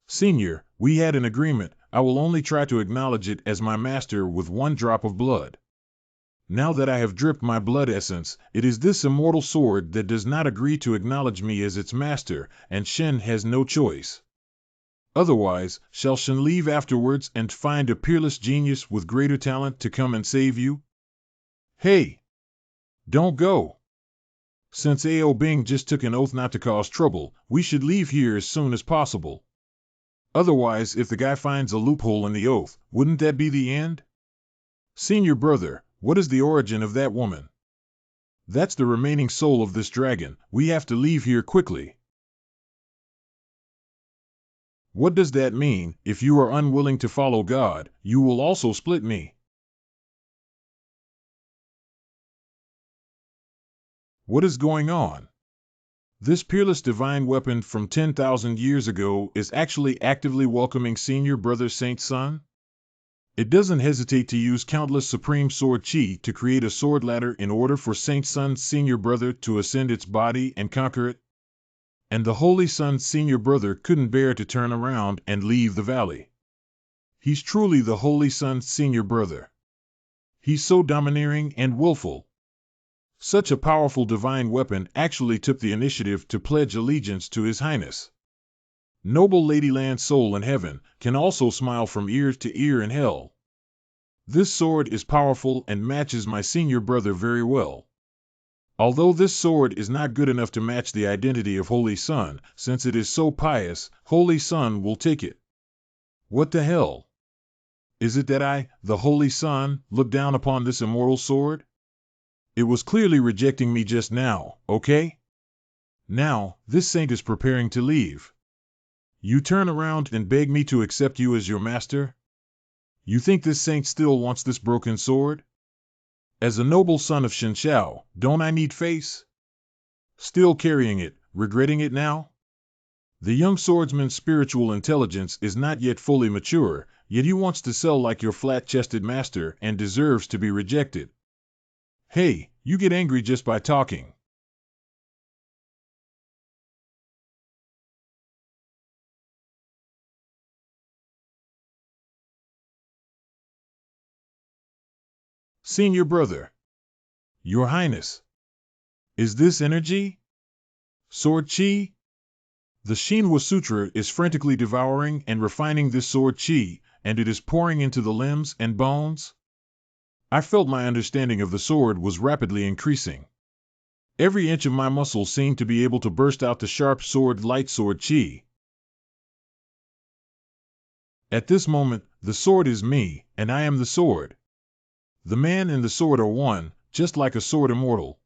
Senior, we had an agreement. I will only try to acknowledge it as my master with one drop of blood. Now that I have dripped my blood essence, it is this immortal sword that does not agree to acknowledge me as its master, and Shen has no choice. Otherwise, shall Shen leave afterwards and find a peerless genius with greater talent to come and save you? Hey! Don't go! Since Ao Bing just took an oath not to cause trouble, we should leave here as soon as possible. Otherwise, if the guy finds a loophole in the oath, wouldn't that be the end? Senior brother, what is the origin of that woman? That's the remaining soul of this dragon. We have to leave here quickly. What does that mean? If you are unwilling to follow God, you will also split me. What is going on? This peerless divine weapon from 10,000 years ago is actually actively welcoming Senior Brother Saint Sun? It doesn't hesitate to use countless supreme sword chi to create a sword ladder in order for Saint Sun's senior brother to ascend its body and conquer it. And the Holy Sun's senior brother couldn't bear to turn around and leave the valley. He's truly the Holy Sun's senior brother. He's so domineering and willful. Such a powerful divine weapon actually took the initiative to pledge allegiance to His Highness. Noble Ladyland soul in heaven can also smile from ear to ear in hell. This sword is powerful and matches my senior brother very well. Although this sword is not good enough to match the identity of Holy Sun, since it is so pious, Holy Sun will take it. What the hell? Is it that I, the Holy Sun, look down upon this immortal sword? It was clearly rejecting me just now, okay? Now, this saint is preparing to leave. You turn around and beg me to accept you as your master? You think this saint still wants this broken sword? As a noble son of Shenshao, don't I need face? Still carrying it, regretting it now? The young swordsman's spiritual intelligence is not yet fully mature, yet he wants to sell like your flat-chested master and deserves to be rejected. Hey, you get angry just by talking. Senior brother. Your Highness. Is this energy? Sword chi? The Shinwa Sutra is frantically devouring and refining this sword chi, and it is pouring into the limbs and bones. I felt my understanding of the sword was rapidly increasing. Every inch of my muscle seemed to be able to burst out the sharp sword light sword chi. At this moment, the sword is me, and I am the sword. The man and the sword are one, just like a sword immortal.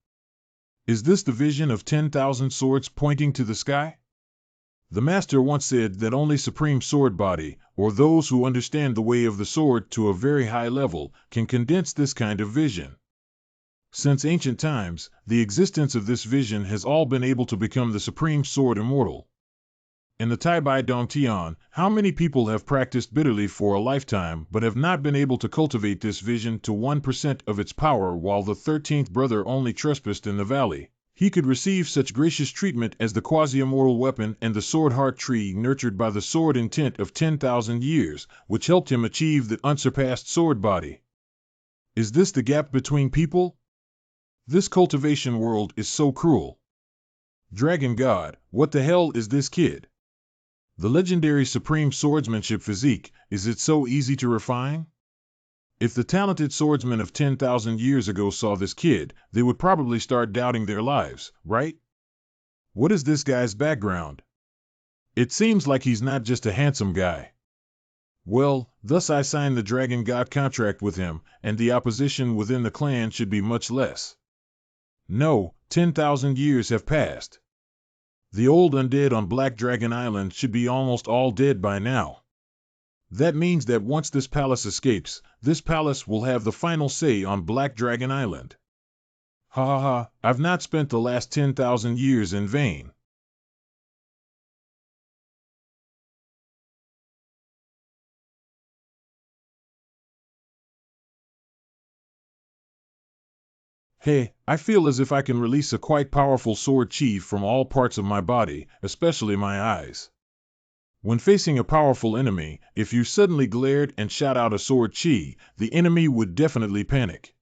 Is this the vision of 10,000 swords pointing to the sky? The master once said that only supreme sword body, or those who understand the way of the sword to a very high level, can condense this kind of vision. Since ancient times, the existence of this vision has all been able to become the supreme sword immortal. In the Taibai Dongtian, how many people have practiced bitterly for a lifetime but have not been able to cultivate this vision to 1% of its power, while the 13th brother only trespassed in the valley? He could receive such gracious treatment as the quasi-immortal weapon and the sword heart tree nurtured by the sword intent of 10,000 years, which helped him achieve the unsurpassed sword body. Is this the gap between people? This cultivation world is so cruel. Dragon God, what the hell is this kid? The legendary supreme swordsmanship physique, is it so easy to refine? If the talented swordsmen of 10,000 years ago saw this kid, they would probably start doubting their lives, right? What is this guy's background? It seems like he's not just a handsome guy. Well, thus I signed the Dragon God contract with him, and the opposition within the clan should be much less. No, 10,000 years have passed. The old undead on Black Dragon Island should be almost all dead by now. That means that once this palace escapes, this palace will have the final say on Black Dragon Island. Ha ha ha, I've not spent the last 10,000 years in vain. Hey, I feel as if I can release a quite powerful sword chi from all parts of my body, especially my eyes. When facing a powerful enemy, if you suddenly glared and shot out a sword chi, the enemy would definitely panic.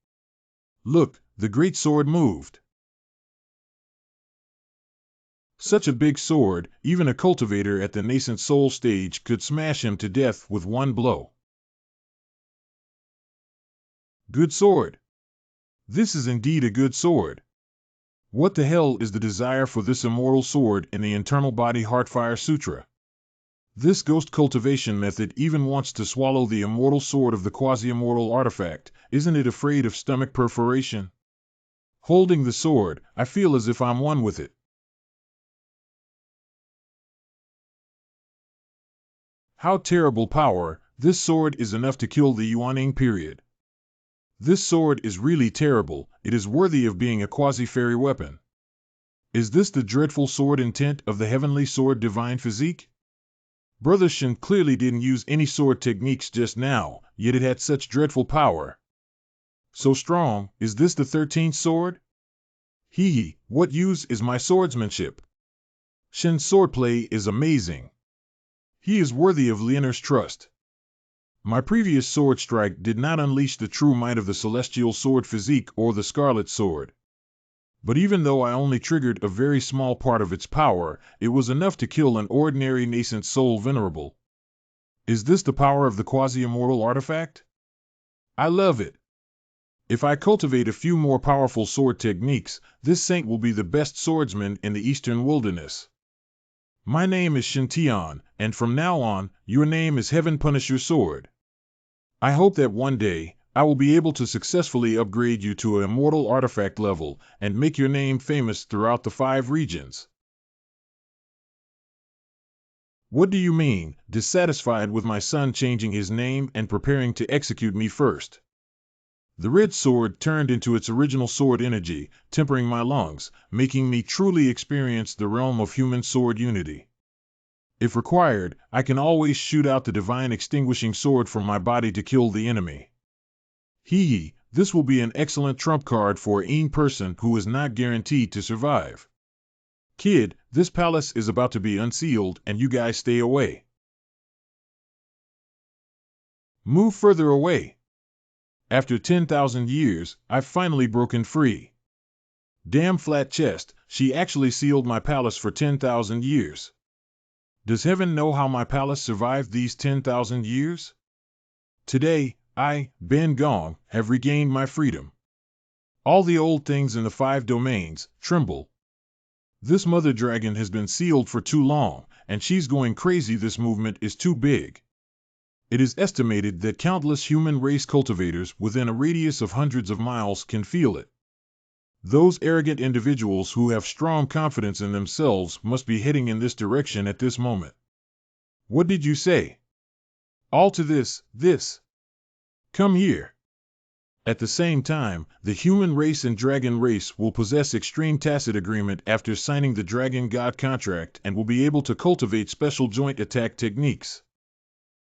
Look, the great sword moved. Such a big sword, even a cultivator at the nascent soul stage could smash him to death with one blow. Good sword. This is indeed a good sword. What the hell is the desire for this immortal sword in the Internal Body Heartfire Sutra? This ghost cultivation method even wants to swallow the immortal sword of the quasi-immortal artifact. Isn't it afraid of stomach perforation? Holding the sword, I feel as if I'm one with it. How terrible power! This sword is enough to kill the Yuaning period. This sword is really terrible. It is worthy of being a quasi-fairy weapon. Is this the dreadful sword intent of the heavenly sword divine physique? Brother Shin clearly didn't use any sword techniques just now, yet it had such dreadful power. So strong, is this the 13th sword? Hee, what use is my swordsmanship? Shin's swordplay is amazing. He is worthy of Lianer's trust. My previous sword strike did not unleash the true might of the celestial sword physique or the scarlet sword. But even though I only triggered a very small part of its power, it was enough to kill an ordinary nascent soul venerable. Is this the power of the quasi-immortal artifact? I love it. If I cultivate a few more powerful sword techniques, this saint will be the best swordsman in the eastern wilderness. My name is Shintian, and from now on, your name is Heaven Punish Your Sword. I hope that one day, I will be able to successfully upgrade you to an immortal artifact level and make your name famous throughout the 5 regions. What do you mean, dissatisfied with my son changing his name and preparing to execute me first? The red sword turned into its original sword energy, tempering my lungs, making me truly experience the realm of human sword unity. If required, I can always shoot out the divine extinguishing sword from my body to kill the enemy. Hee, this will be an excellent trump card for any person who is not guaranteed to survive. Kid, this palace is about to be unsealed and you guys stay away. Move further away. After 10,000 years, I've finally broken free. Damn flat chest, she actually sealed my palace for 10,000 years. Does heaven know how my palace survived these 10,000 years? Today, I, Ben Gong, have regained my freedom. All the old things in the 5 domains tremble. This mother dragon has been sealed for too long, and she's going crazy. This movement is too big. It is estimated that countless human race cultivators within a radius of hundreds of miles can feel it. Those arrogant individuals who have strong confidence in themselves must be heading in this direction at this moment. What did you say? All to this. Come here. At the same time, the human race and dragon race will possess extreme tacit agreement after signing the Dragon God contract and will be able to cultivate special joint attack techniques.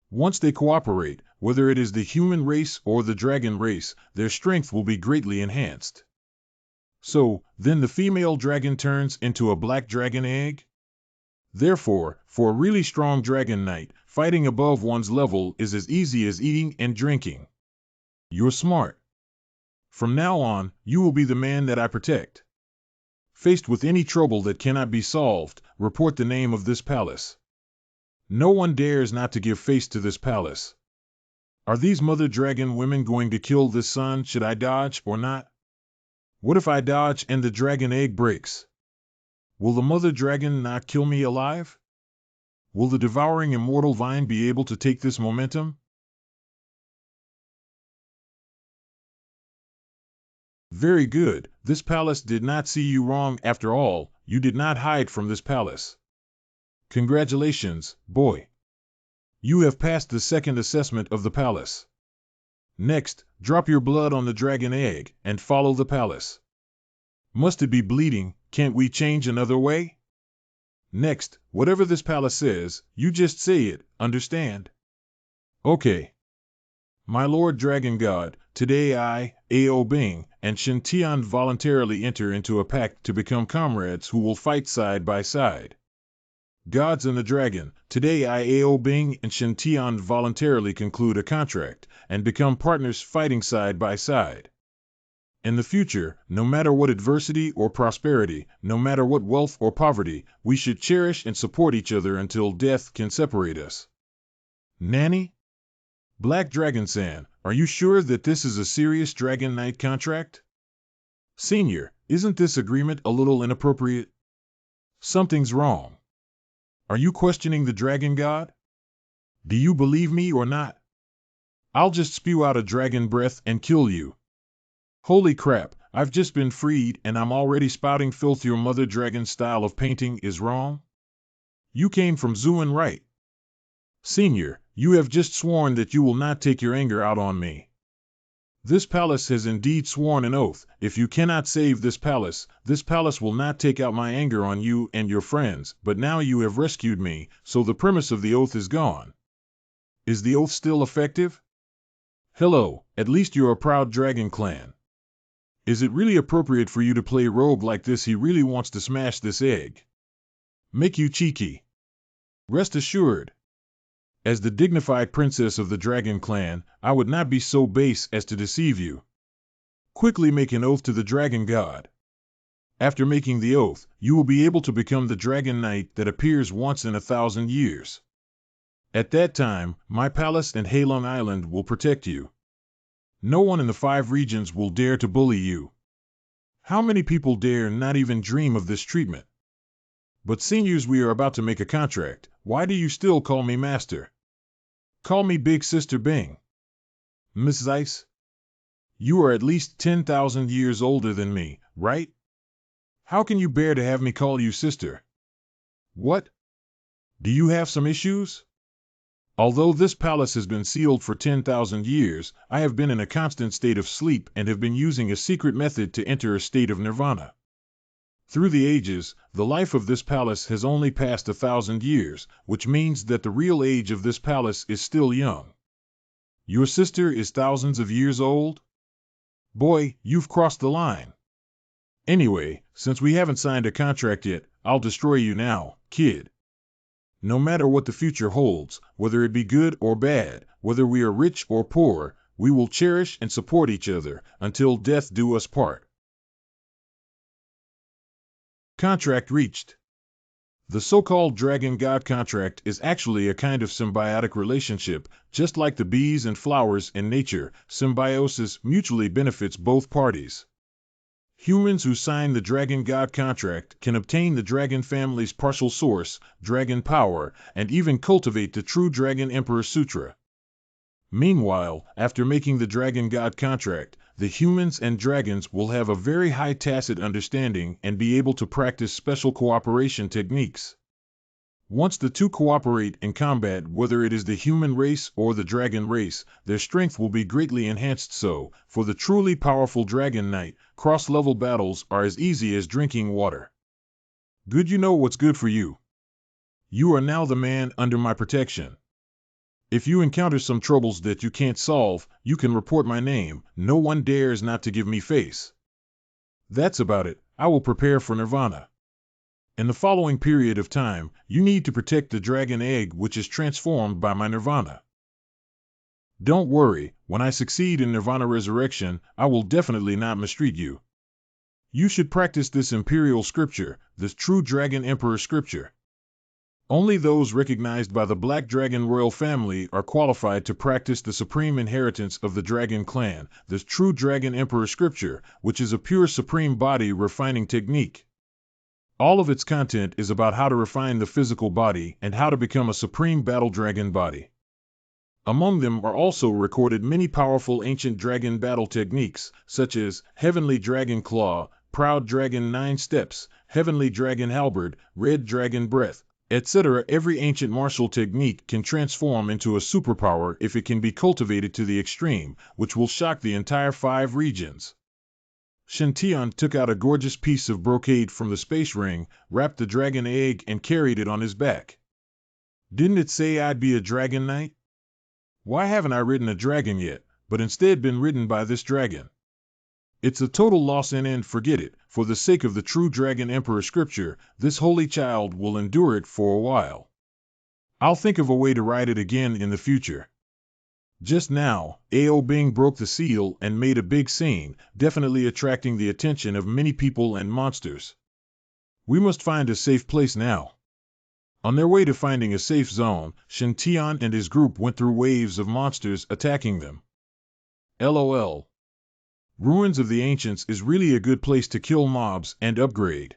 Once they cooperate, whether it is the human race or the dragon race, their strength will be greatly enhanced. So, then the female dragon turns into a black dragon egg? Therefore, for a really strong dragon knight, fighting above one's level is as easy as eating and drinking. You're smart. From now on, you will be the man that I protect. Faced with any trouble that cannot be solved, report the name of this palace. No one dares not to give face to this palace. Are these mother dragon women going to kill this son? Should I dodge or not? What if I dodge and the dragon egg breaks? Will the mother dragon not kill me alive? Will the devouring immortal vine be able to take this momentum? Very good. This palace did not see you wrong after all. You did not hide from this palace. Congratulations, boy. You have passed the second assessment of the palace. Next, drop your blood on the dragon egg and follow the palace. Must it be bleeding? Can't we change another way? Next, whatever this palace says, you just say it, understand? Okay. My Lord Dragon God, today I, Ao Bing, and Shen Tian voluntarily enter into a pact to become comrades who will fight side by side. Gods and the Dragon, today I, Ao Bing, and Shen Tian voluntarily conclude a contract and become partners fighting side by side. In the future, no matter what adversity or prosperity, no matter what wealth or poverty, we should cherish and support each other until death can separate us. Nanny? Black Dragon-san, are you sure that this is a serious Dragon Knight contract? Senior, isn't this agreement a little inappropriate? Something's wrong. Are you questioning the Dragon God? Do you believe me or not? I'll just spew out a dragon breath and kill you. Holy crap, I've just been freed and I'm already spouting filth. Your mother dragon style of painting is wrong? You came from Zuan, right? Senior, you have just sworn that you will not take your anger out on me. This palace has indeed sworn an oath. If you cannot save this palace will not take out my anger on you and your friends, but now you have rescued me, so the premise of the oath is gone. Is the oath still effective? Hello, at least you're a proud dragon clan. Is it really appropriate for you to play rogue like this? He really wants to smash this egg. Make you cheeky. Rest assured, as the dignified princess of the Dragon Clan, I would not be so base as to deceive you. Quickly make an oath to the Dragon God. After making the oath, you will be able to become the Dragon Knight that appears once in 1,000 years. At that time, my palace and Halong Island will protect you. No one in the 5 regions will dare to bully you. How many people dare not even dream of this treatment? But seniors, we are about to make a contract. Why do you still call me master? Call me Big Sister Bing. Miss Zeiss? You are at least 10,000 years older than me, right? How can you bear to have me call you sister? What? Do you have some issues? Although this palace has been sealed for 10,000 years, I have been in a constant state of sleep and have been using a secret method to enter a state of nirvana. Through the ages, the life of this palace has only passed 1,000 years, which means that the real age of this palace is still young. Your sister is thousands of years old? Boy, you've crossed the line. Anyway, since we haven't signed a contract yet, I'll destroy you now, kid. No matter what the future holds, whether it be good or bad, whether we are rich or poor, we will cherish and support each other until death do us part. Contract reached. The so-called Dragon God contract is actually a kind of symbiotic relationship. Just like the bees and flowers in nature, symbiosis mutually benefits both parties. Humans who sign the Dragon God contract can obtain the dragon family's partial source, dragon power, and even cultivate the true Dragon Emperor Sutra. Meanwhile, after making the Dragon God contract, the humans and dragons will have a very high tacit understanding and be able to practice special cooperation techniques. Once the two cooperate in combat, whether it is the human race or the dragon race, their strength will be greatly enhanced. So, for the truly powerful Dragon Knight, cross-level battles are as easy as drinking water. Good, you know what's good for you. You are now the man under my protection. If you encounter some troubles that you can't solve, you can report my name. No one dares not to give me face. That's about it. I will prepare for Nirvana. In the following period of time, you need to protect the dragon egg which is transformed by my Nirvana. Don't worry, when I succeed in Nirvana resurrection, I will definitely not mistreat you. You should practice this imperial scripture, this true Dragon Emperor scripture. Only those recognized by the Black Dragon royal family are qualified to practice the supreme inheritance of the Dragon Clan, the true Dragon Emperor scripture, which is a pure supreme body refining technique. All of its content is about how to refine the physical body and how to become a supreme battle dragon body. Among them are also recorded many powerful ancient dragon battle techniques, such as Heavenly Dragon Claw, Proud Dragon 9 Steps, Heavenly Dragon Halberd, Red Dragon Breath, etc. Every ancient martial technique can transform into a superpower if it can be cultivated to the extreme, which will shock the entire 5 regions. Shintian took out a gorgeous piece of brocade from the space ring, wrapped the dragon egg, and carried it on his back. Didn't it say I'd be a dragon knight? Why haven't I ridden a dragon yet, but instead been ridden by this dragon? It's a total loss and forget it. For the sake of the true Dragon Emperor scripture, this holy child will endure it for a while. I'll think of a way to ride it again in the future. Just now, Ao Bing broke the seal and made a big scene, definitely attracting the attention of many people and monsters. We must find a safe place now. On their way to finding a safe zone, Shen Tian and his group went through waves of monsters attacking them. LOL. Ruins of the Ancients is really a good place to kill mobs and upgrade.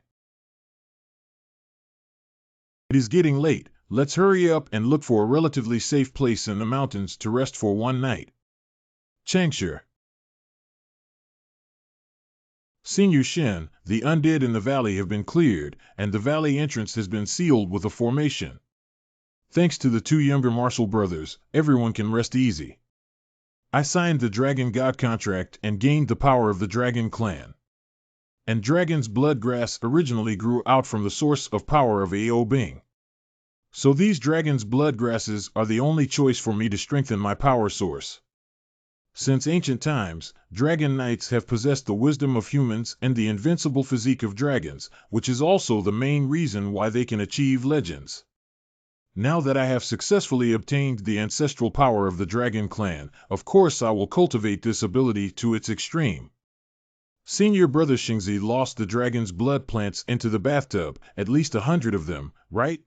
It is getting late. Let's hurry up and look for a relatively safe place in the mountains to rest for one night. Changsha. Senior Shen, the undead in the valley have been cleared, and the valley entrance has been sealed with a formation. Thanks to the 2 younger martial brothers, everyone can rest easy. I signed the Dragon God contract and gained the power of the Dragon Clan. And Dragon's blood grass originally grew out from the source of power of Ao Bing. So these Dragon's blood grasses are the only choice for me to strengthen my power source. Since ancient times, Dragon Knights have possessed the wisdom of humans and the invincible physique of dragons, which is also the main reason why they can achieve legends. Now that I have successfully obtained the ancestral power of the Dragon Clan, of course I will cultivate this ability to its extreme. Senior brother Xingzi lost the dragon's blood plants into the bathtub, at least 100 of them, right?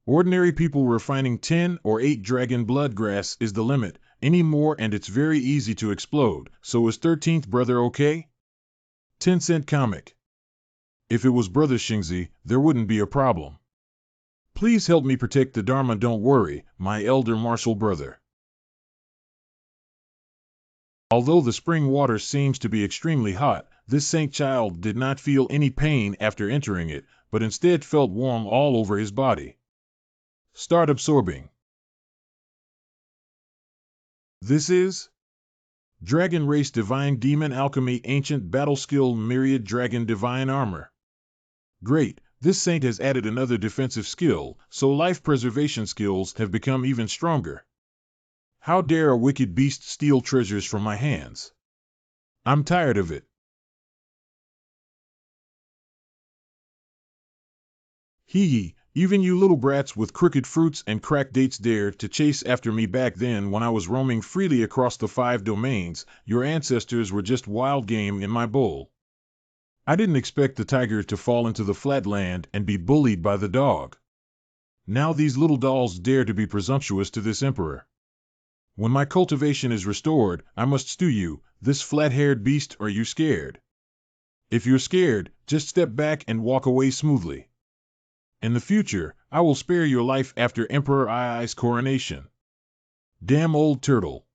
Ordinary people refining 10 or 8 dragon blood grass is the limit, any more and it's very easy to explode. So is 13th brother okay? 10-cent comic. If it was brother Xingzi, there wouldn't be a problem. Please help me protect the Dharma, don't worry, my elder martial brother. Although the spring water seems to be extremely hot, this saint child did not feel any pain after entering it, but instead felt warm all over his body. Start absorbing. This is Dragon Race Divine Demon Alchemy Ancient Battle Skill Myriad Dragon Divine Armor. Great, this saint has added another defensive skill, so life preservation skills have become even stronger. How dare a wicked beast steal treasures from my hands? I'm tired of it. Hee hee. Even you little brats with crooked fruits and cracked dates dared to chase after me back then when I was roaming freely across the 5 domains. Your ancestors were just wild game in my bowl. I didn't expect the tiger to fall into the flatland and be bullied by the dog. Now these little dolls dare to be presumptuous to this emperor. When my cultivation is restored, I must stew you, this flat-haired beast. Are you scared? If you're scared, just step back and walk away smoothly. In the future, I will spare your life after Emperor Ai's coronation. Damn old turtle.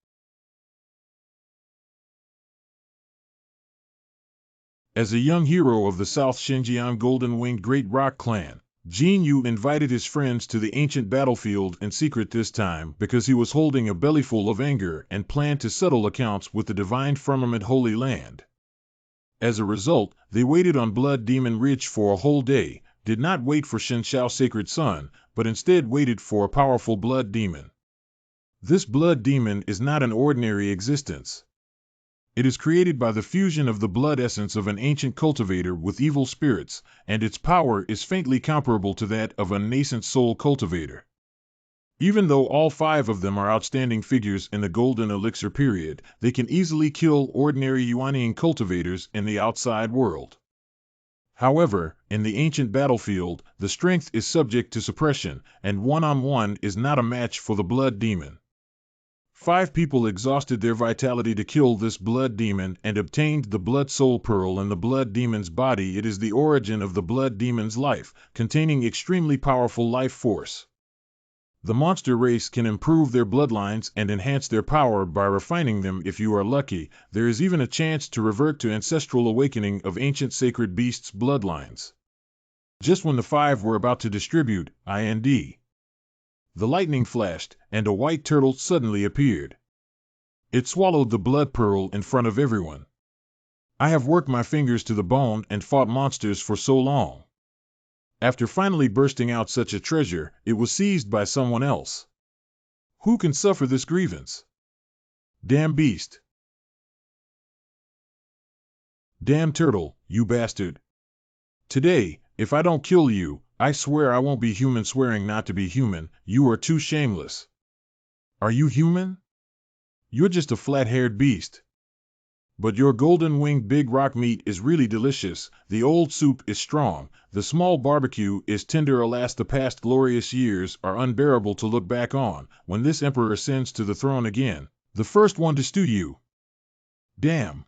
As a young hero of the South Xinjiang Golden-Winged Great Rock Clan, Jin Yu invited his friends to the ancient battlefield in secret this time because he was holding a bellyful of anger and planned to settle accounts with the Divine Firmament Holy Land. As a result, they waited on Blood Demon Ridge for a whole day, did not wait for Shen Xiao Sacred Sun, but instead waited for a powerful blood demon. This blood demon is not an ordinary existence. It is created by the fusion of the blood essence of an ancient cultivator with evil spirits, and its power is faintly comparable to that of a nascent soul cultivator. Even though all 5 of them are outstanding figures in the Golden Elixir period, they can easily kill ordinary Yuanian cultivators in the outside world. However, in the ancient battlefield, the strength is subject to suppression, and one-on-one is not a match for the blood demon. 5 people exhausted their vitality to kill this blood demon and obtained the blood soul pearl in the blood demon's body. It is the origin of the blood demon's life, containing extremely powerful life force. The monster race can improve their bloodlines and enhance their power by refining them. If you are lucky, there is even a chance to revert to ancestral awakening of ancient sacred beasts' bloodlines. Just when the 5 were about to distribute, the lightning flashed, and a white turtle suddenly appeared. It swallowed the blood pearl in front of everyone. I have worked my fingers to the bone and fought monsters for so long. After finally bursting out such a treasure, it was seized by someone else. Who can suffer this grievance? Damn beast! Damn turtle, you bastard! Today, if I don't kill you, I swear I won't be human. Swearing not to be human, you are too shameless. Are you human? You're just a flat-haired beast. But your golden-winged big rock meat is really delicious, the old soup is strong, the small barbecue is tender. Alas, the past glorious years are unbearable to look back on, when this emperor ascends to the throne again, the first one to stew you. Damn.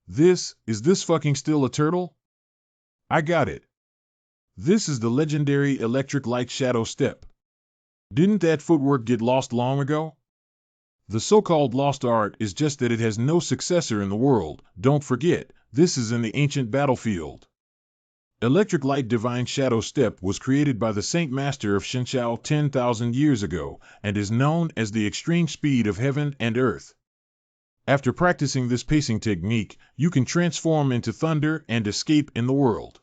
Is this fucking still a turtle? I got it. This is the legendary electric light shadow step. Didn't that footwork get lost long ago? The so-called lost art is just that it has no successor in the world. Don't forget, this is in the ancient battlefield. Electric light divine shadow step was created by the Saint Master of Shinshao 10,000 years ago, and is known as the extreme speed of heaven and earth. After practicing this pacing technique, you can transform into thunder and escape in the world.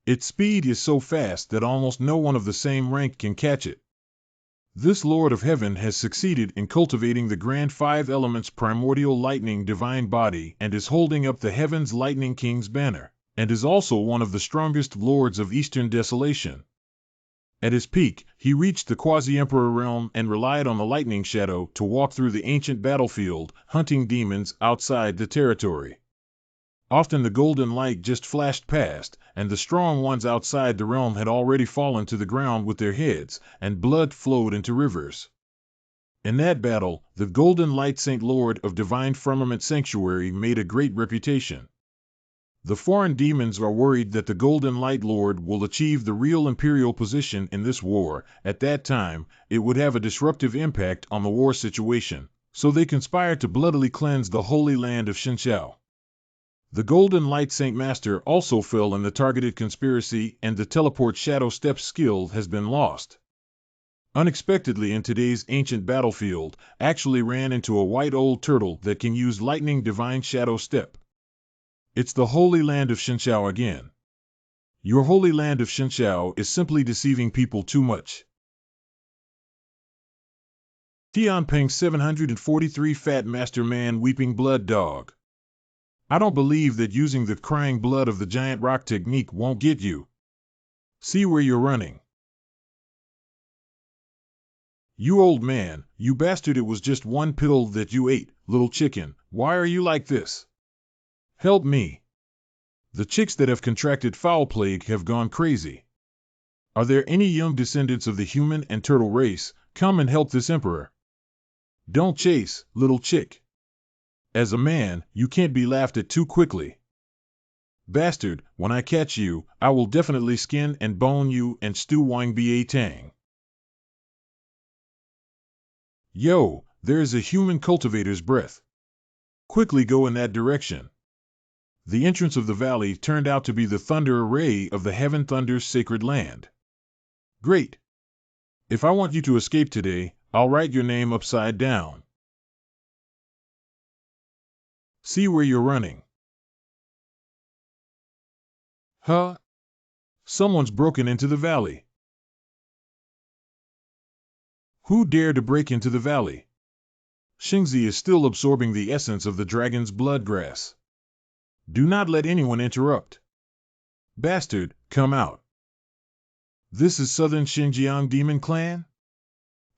Its speed is so fast that almost no one of the same rank can catch it. This Lord of Heaven has succeeded in cultivating the grand 5 elements primordial lightning divine body and is holding up the heavens lightning king's banner, and is also one of the strongest lords of Eastern desolation. At his peak, he reached the quasi-emperor realm and relied on the lightning shadow to walk through the ancient battlefield, hunting demons outside the territory. Often the golden light just flashed past, and the strong ones outside the realm had already fallen to the ground with their heads, and blood flowed into rivers. In that battle, the golden light Saint Lord of Divine Firmament Sanctuary made a great reputation. The foreign demons are worried that the Golden Light Lord will achieve the real imperial position in this war. At that time, it would have a disruptive impact on the war situation, so they conspire to bloodily cleanse the Holy Land of Shinshao. The Golden Light Saint Master also fell in the targeted conspiracy, and the teleport shadow step skill has been lost. Unexpectedly in today's ancient battlefield, actually ran into a white old turtle that can use lightning divine shadow step. It's the Holy Land of Shinshao again. Your Holy Land of Shinshao is simply deceiving people too much. Tianping 743 Fat Master Man Weeping Blood Dog. I don't believe that using the crying blood of the giant rock technique won't get you. See where you're running. You old man, you bastard, it was just one pill that you ate, little chicken. Why are you like this? Help me. The chicks that have contracted foul plague have gone crazy. Are there any young descendants of the human and turtle race? Come and help this emperor. Don't chase, little chick. As a man, you can't be laughed at too quickly. Bastard, when I catch you, I will definitely skin and bone you and stew wang ba tang. Yo, there is a human cultivator's breath. Quickly go in that direction. The entrance of the valley turned out to be the thunder array of the Heaven Thunder's sacred land. Great. If I want you to escape today, I'll write your name upside down. See where you're running. Huh? Someone's broken into the valley. Who dared to break into the valley? Xingzi is still absorbing the essence of the dragon's blood grass. Do not let anyone interrupt. Bastard, come out. This is Southern Xinjiang Demon Clan?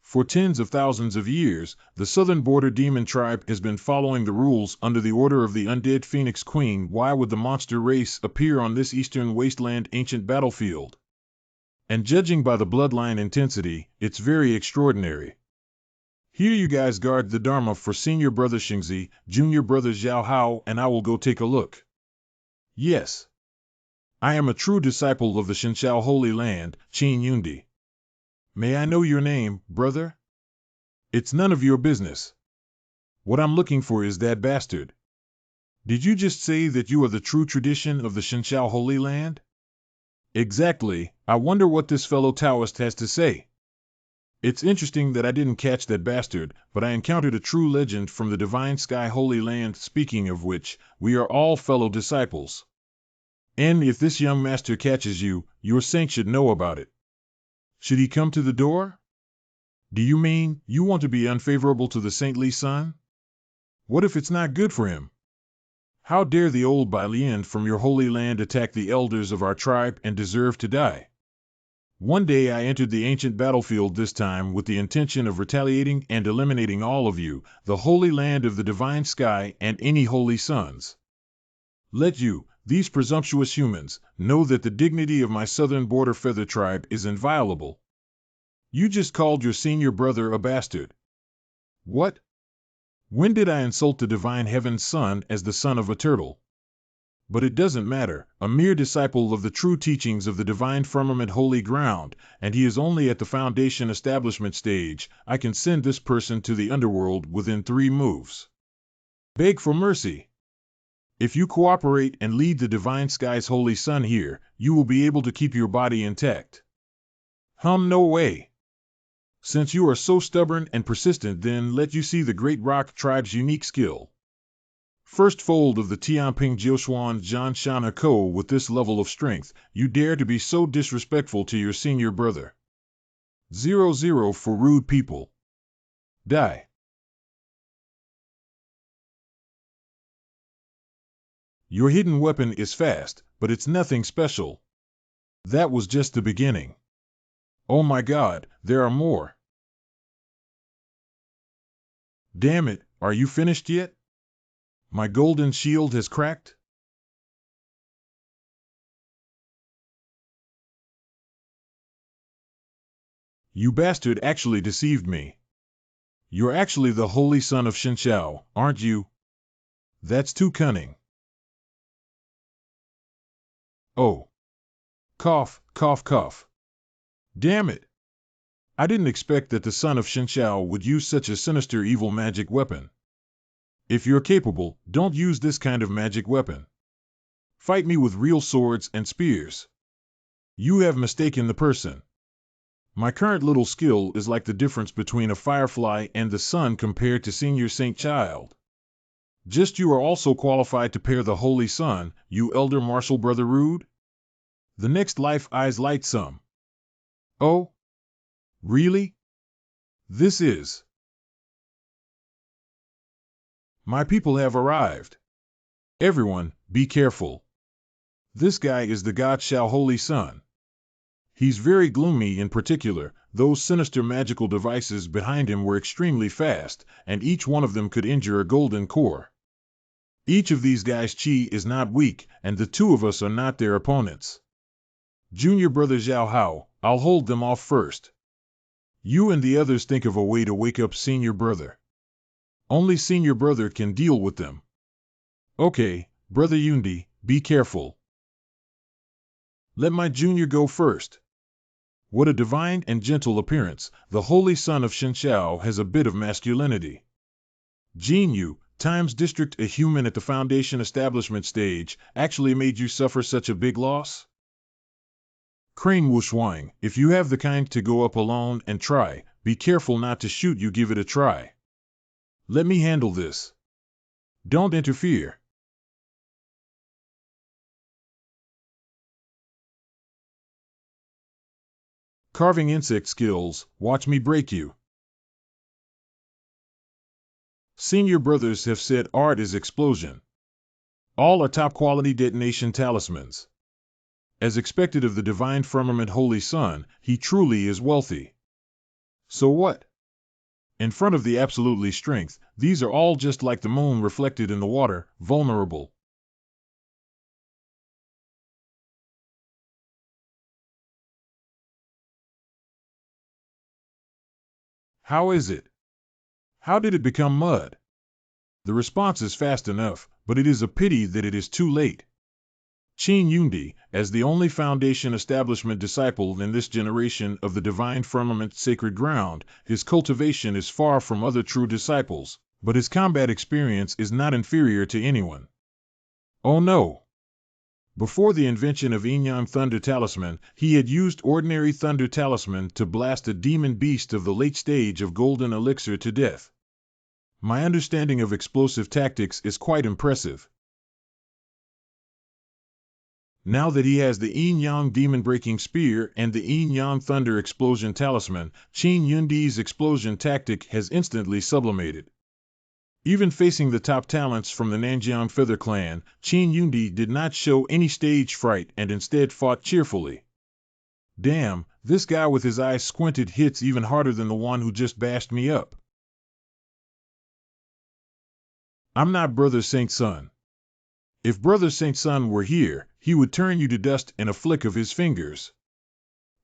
For tens of thousands of years, the southern border demon tribe has been following the rules under the order of the undead Phoenix Queen. Why would the monster race appear on this eastern wasteland ancient battlefield? And judging by the bloodline intensity, it's very extraordinary. Here you guys guard the Dharma for senior brother Xingzi, junior brother Zhao Hao, and I will go take a look. Yes. I am a true disciple of the Shenshao Holy Land, Qin Yundi. May I know your name, brother? It's none of your business. What I'm looking for is that bastard. Did you just say that you are the true tradition of the Shenshao Holy Land? Exactly. I wonder what this fellow Taoist has to say. It's interesting that I didn't catch that bastard, but I encountered a true legend from the Divine Sky Holy Land, speaking of which, we are all fellow disciples. And if this young master catches you, your saint should know about it. Should he come to the door? Do you mean, you want to be unfavorable to the saintly son? What if it's not good for him? How dare the old Bailian from your holy land attack the elders of our tribe and deserve to die? One day I entered the ancient battlefield, this time with the intention of retaliating and eliminating all of you, the holy land of the divine sky and any holy sons. Let you, these presumptuous humans, know that the dignity of my southern border feather tribe is inviolable. You just called your senior brother a bastard. What? When did I insult the divine heaven's son as the son of a turtle? But it doesn't matter, a mere disciple of the true teachings of the divine firmament holy ground, and he is only at the foundation establishment stage. I can send this person to the underworld within 3 moves. Beg for mercy. If you cooperate and lead the divine sky's holy son here, you will be able to keep your body intact. No way. Since you are so stubborn and persistent, then let you see the great rock tribe's unique skill. First fold of the Tianping Jiuxuan Zhan Shana Ko. With this level of strength, you dare to be so disrespectful to your senior brother. 0-0 for rude people. Die. Your hidden weapon is fast, but it's nothing special. That was just the beginning. Oh my God, there are more. Damn it, are you finished yet? My golden shield has cracked? You bastard actually deceived me. You're actually the holy son of Shenshao, aren't you? That's too cunning. Oh. Cough, cough, cough. Damn it. I didn't expect that the son of Shenshao would use such a sinister evil magic weapon. If you're capable, don't use this kind of magic weapon. Fight me with real swords and spears. You have mistaken the person. My current little skill is like the difference between a firefly and the sun compared to Senior Saint Child. Just you are also qualified to pair the Holy Sun, you elder martial brother rude? The next life eyes light some. Oh? Really? This is... My people have arrived. Everyone, be careful. This guy is the God Shao Holy Sun. He's very gloomy. In particular, those sinister magical devices behind him were extremely fast, and each one of them could injure a golden core. Each of these guys' chi is not weak, and the 2 of us are not their opponents. Junior brother Zhao Hao, I'll hold them off first. You and the others think of a way to wake up senior brother. Only senior brother can deal with them. Okay, brother Yundi, be careful. Let my junior go first. What a divine and gentle appearance. The holy son of Shenshao has a bit of masculinity. Jin Yu, Times District, a human at the foundation establishment stage, actually made you suffer such a big loss? Crane Wushwang, if you have the kind to go up alone and try, be careful not to shoot. You give it a try. Let me handle this. Don't interfere. Carving insect skills, watch me break you. Senior brothers have said art is explosion. All are top quality detonation talismans. As expected of the divine firmament holy sun, he truly is wealthy. So what? In front of the absolutely strength, these are all just like the moon reflected in the water, vulnerable. How is it? How did it become mud? The response is fast enough, but it is a pity that it is too late. Qin Yundi, as the only Foundation establishment disciple in this generation of the divine firmament sacred ground, his cultivation is far from other true disciples, but his combat experience is not inferior to anyone. Oh no! Before the invention of Yin-Yang Thunder Talisman, he had used ordinary Thunder Talisman to blast a demon beast of the late stage of Golden Elixir to death. My understanding of explosive tactics is quite impressive. Now that he has the Yin-Yang Demon-Breaking Spear and the Yin-Yang Thunder Explosion Talisman, Qin Yundi's explosion tactic has instantly sublimated. Even facing the top talents from the Nanjiang Feather Clan, Qin Yundi did not show any stage fright and instead fought cheerfully. Damn, this guy with his eyes squinted hits even harder than the one who just bashed me up. I'm not Brother Saint Sun. If Brother Saint Sun were here, he would turn you to dust in a flick of his fingers.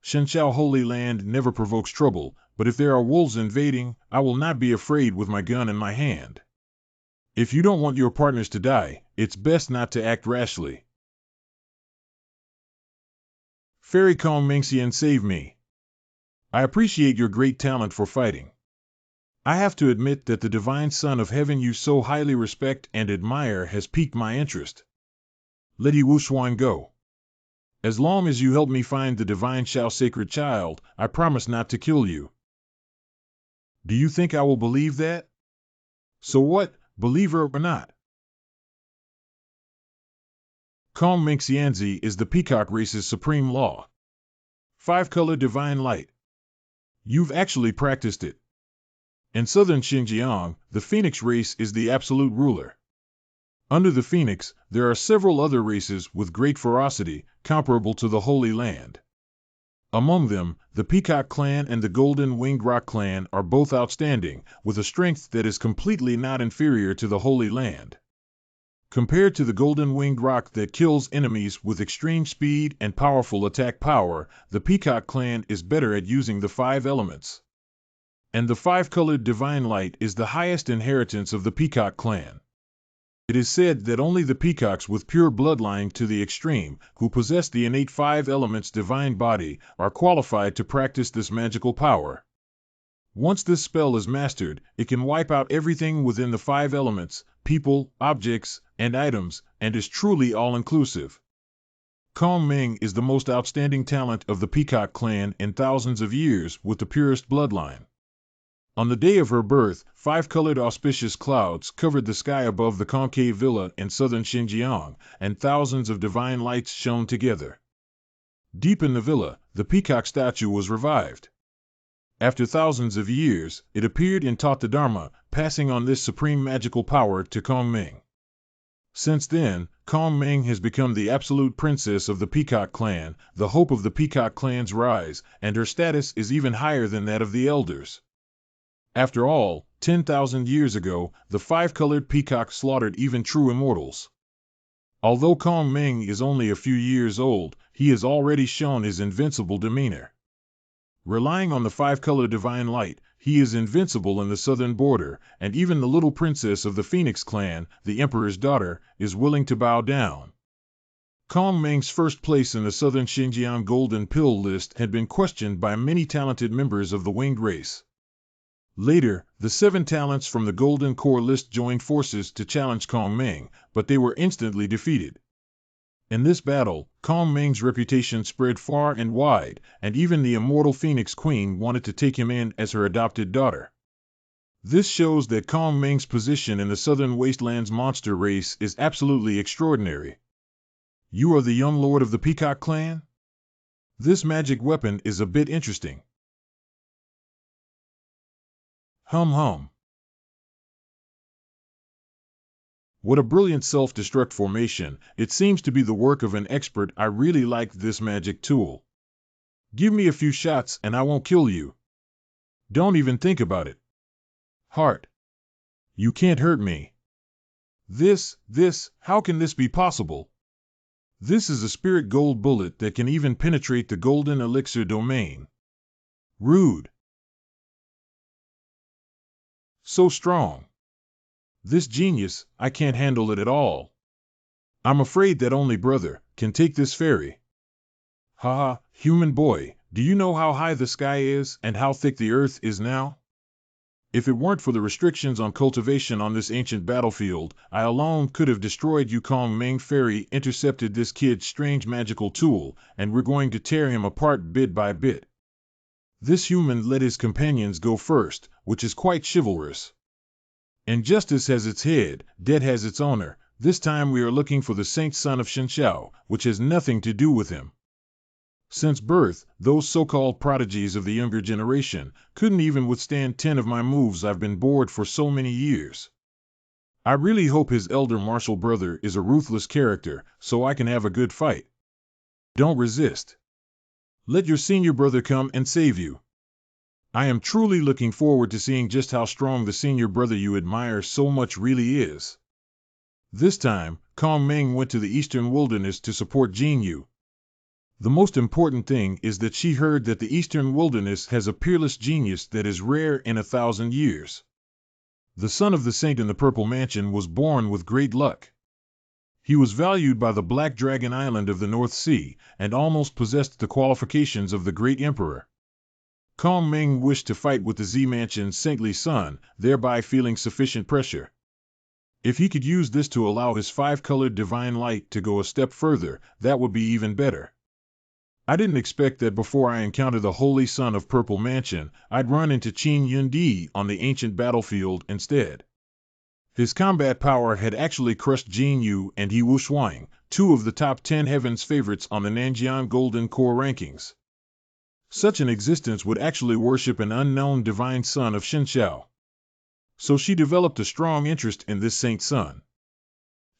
Shenshao Holy Land never provokes trouble, but if there are wolves invading, I will not be afraid with my gun in my hand. If you don't want your partners to die, it's best not to act rashly. Fairy Kong Mingxian, save me. I appreciate your great talent for fighting. I have to admit that the divine Son of Heaven you so highly respect and admire has piqued my interest. Let Yi Wuxuan go. As long as you help me find the divine Shao sacred child, I promise not to kill you. Do you think I will believe that? So what, believer or not? Kong Mingxianzi is the peacock race's supreme law. 5-color divine light. You've actually practiced it. In southern Xinjiang, the Phoenix race is the absolute ruler. Under the Phoenix, there are several other races with great ferocity, comparable to the Holy Land. Among them, the Peacock Clan and the Golden Winged Rock Clan are both outstanding, with a strength that is completely not inferior to the Holy Land. Compared to the Golden Winged Rock that kills enemies with extreme speed and powerful attack power, the Peacock Clan is better at using the 5 elements. And the 5-colored divine light is the highest inheritance of the Peacock Clan. It is said that only the peacocks with pure bloodline to the extreme, who possess the innate 5 elements divine body, are qualified to practice this magical power. Once this spell is mastered, it can wipe out everything within the 5 elements, people, objects, and items, and is truly all-inclusive. Kong Ming is the most outstanding talent of the Peacock Clan in thousands of years with the purest bloodline. On the day of her birth, 5-colored auspicious clouds covered the sky above the concave villa in southern Xinjiang, and thousands of divine lights shone together. Deep in the villa, the peacock statue was revived. After thousands of years, it appeared and taught the Dharma, passing on this supreme magical power to Kong Ming. Since then, Kong Ming has become the absolute princess of the Peacock Clan, the hope of the Peacock Clan's rise, and her status is even higher than that of the elders. After all, 10,000 years ago, the 5-colored peacock slaughtered even true immortals. Although Kong Ming is only a few years old, he has already shown his invincible demeanor. Relying on the 5-color divine light, he is invincible in the southern border, and even the little princess of the Phoenix clan, the emperor's daughter, is willing to bow down. Kong Ming's first place in the southern Xinjiang Golden Pill list had been questioned by many talented members of the winged race. Later, the 7 talents from the Golden Core list joined forces to challenge Kong Ming, but they were instantly defeated. In this battle, Kong Ming's reputation spread far and wide, and even the immortal Phoenix Queen wanted to take him in as her adopted daughter. This shows that Kong Ming's position in the Southern Wastelands monster race is absolutely extraordinary. You are the young lord of the Peacock Clan? This magic weapon is a bit interesting. Hum. What a brilliant self-destruct formation. It seems to be the work of an expert. I really like this magic tool. Give me a few shots and I won't kill you. Don't even think about it. Heart. You can't hurt me. How can this be possible? This is a spirit gold bullet that can even penetrate the golden elixir domain. Rude. So strong. This genius, I can't handle it at all. I'm afraid that only brother can take this fairy. Haha, human boy, do you know how high the sky is and how thick the earth is now? If it weren't for the restrictions on cultivation on this ancient battlefield, I alone could have destroyed you. Kong Ming Fairy intercepted this kid's strange magical tool, and we're going to tear him apart bit by bit. This human let his companions go first, which is quite chivalrous. Injustice has its head, debt has its owner. This time we are looking for the saint son of Shenxiao, which has nothing to do with him. Since birth, those so-called prodigies of the younger generation couldn't even withstand 10 of my moves. I've been bored for so many years. I really hope his elder martial brother is a ruthless character, so I can have a good fight. Don't resist. Let your senior brother come and save you. I am truly looking forward to seeing just how strong the senior brother you admire so much really is. This time, Kong Ming went to the eastern wilderness to support Jin Yu. The most important thing is that she heard that the eastern wilderness has a peerless genius that is rare in 1,000 years. The son of the saint in the purple mansion was born with great luck. He was valued by the Black Dragon Island of the North Sea and almost possessed the qualifications of the great emperor. Kong Ming wished to fight with the Z Mansion's saintly son, thereby feeling sufficient pressure. If he could use this to allow his 5-colored divine light to go a step further, that would be even better. I didn't expect that before I encounter the holy son of Purple Mansion, I'd run into Qin Yundi on the ancient battlefield instead. His combat power had actually crushed Jin Yu and He Wushuang, 2 of the top 10 heaven's favorites on the Nanjian Golden Core rankings. Such an existence would actually worship an unknown divine son of Shenxiao. So she developed a strong interest in this saint son.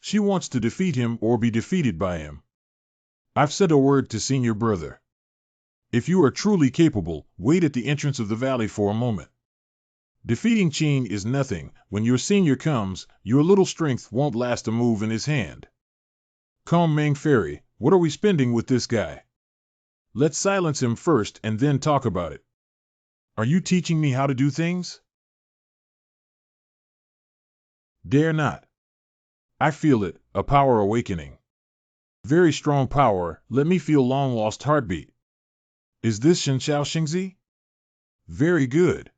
She wants to defeat him or be defeated by him. I've said a word to senior brother. If you are truly capable, wait at the entrance of the valley for a moment. Defeating Qin is nothing. When your senior comes, your little strength won't last a move in his hand. Kong Ming Fairy, what are we spending with this guy? Let's silence him first and then talk about it. Are you teaching me how to do things? Dare not. I feel it, a power awakening. Very strong power, let me feel long-lost heartbeat. Is this Shenxiao Xingzi? Very good.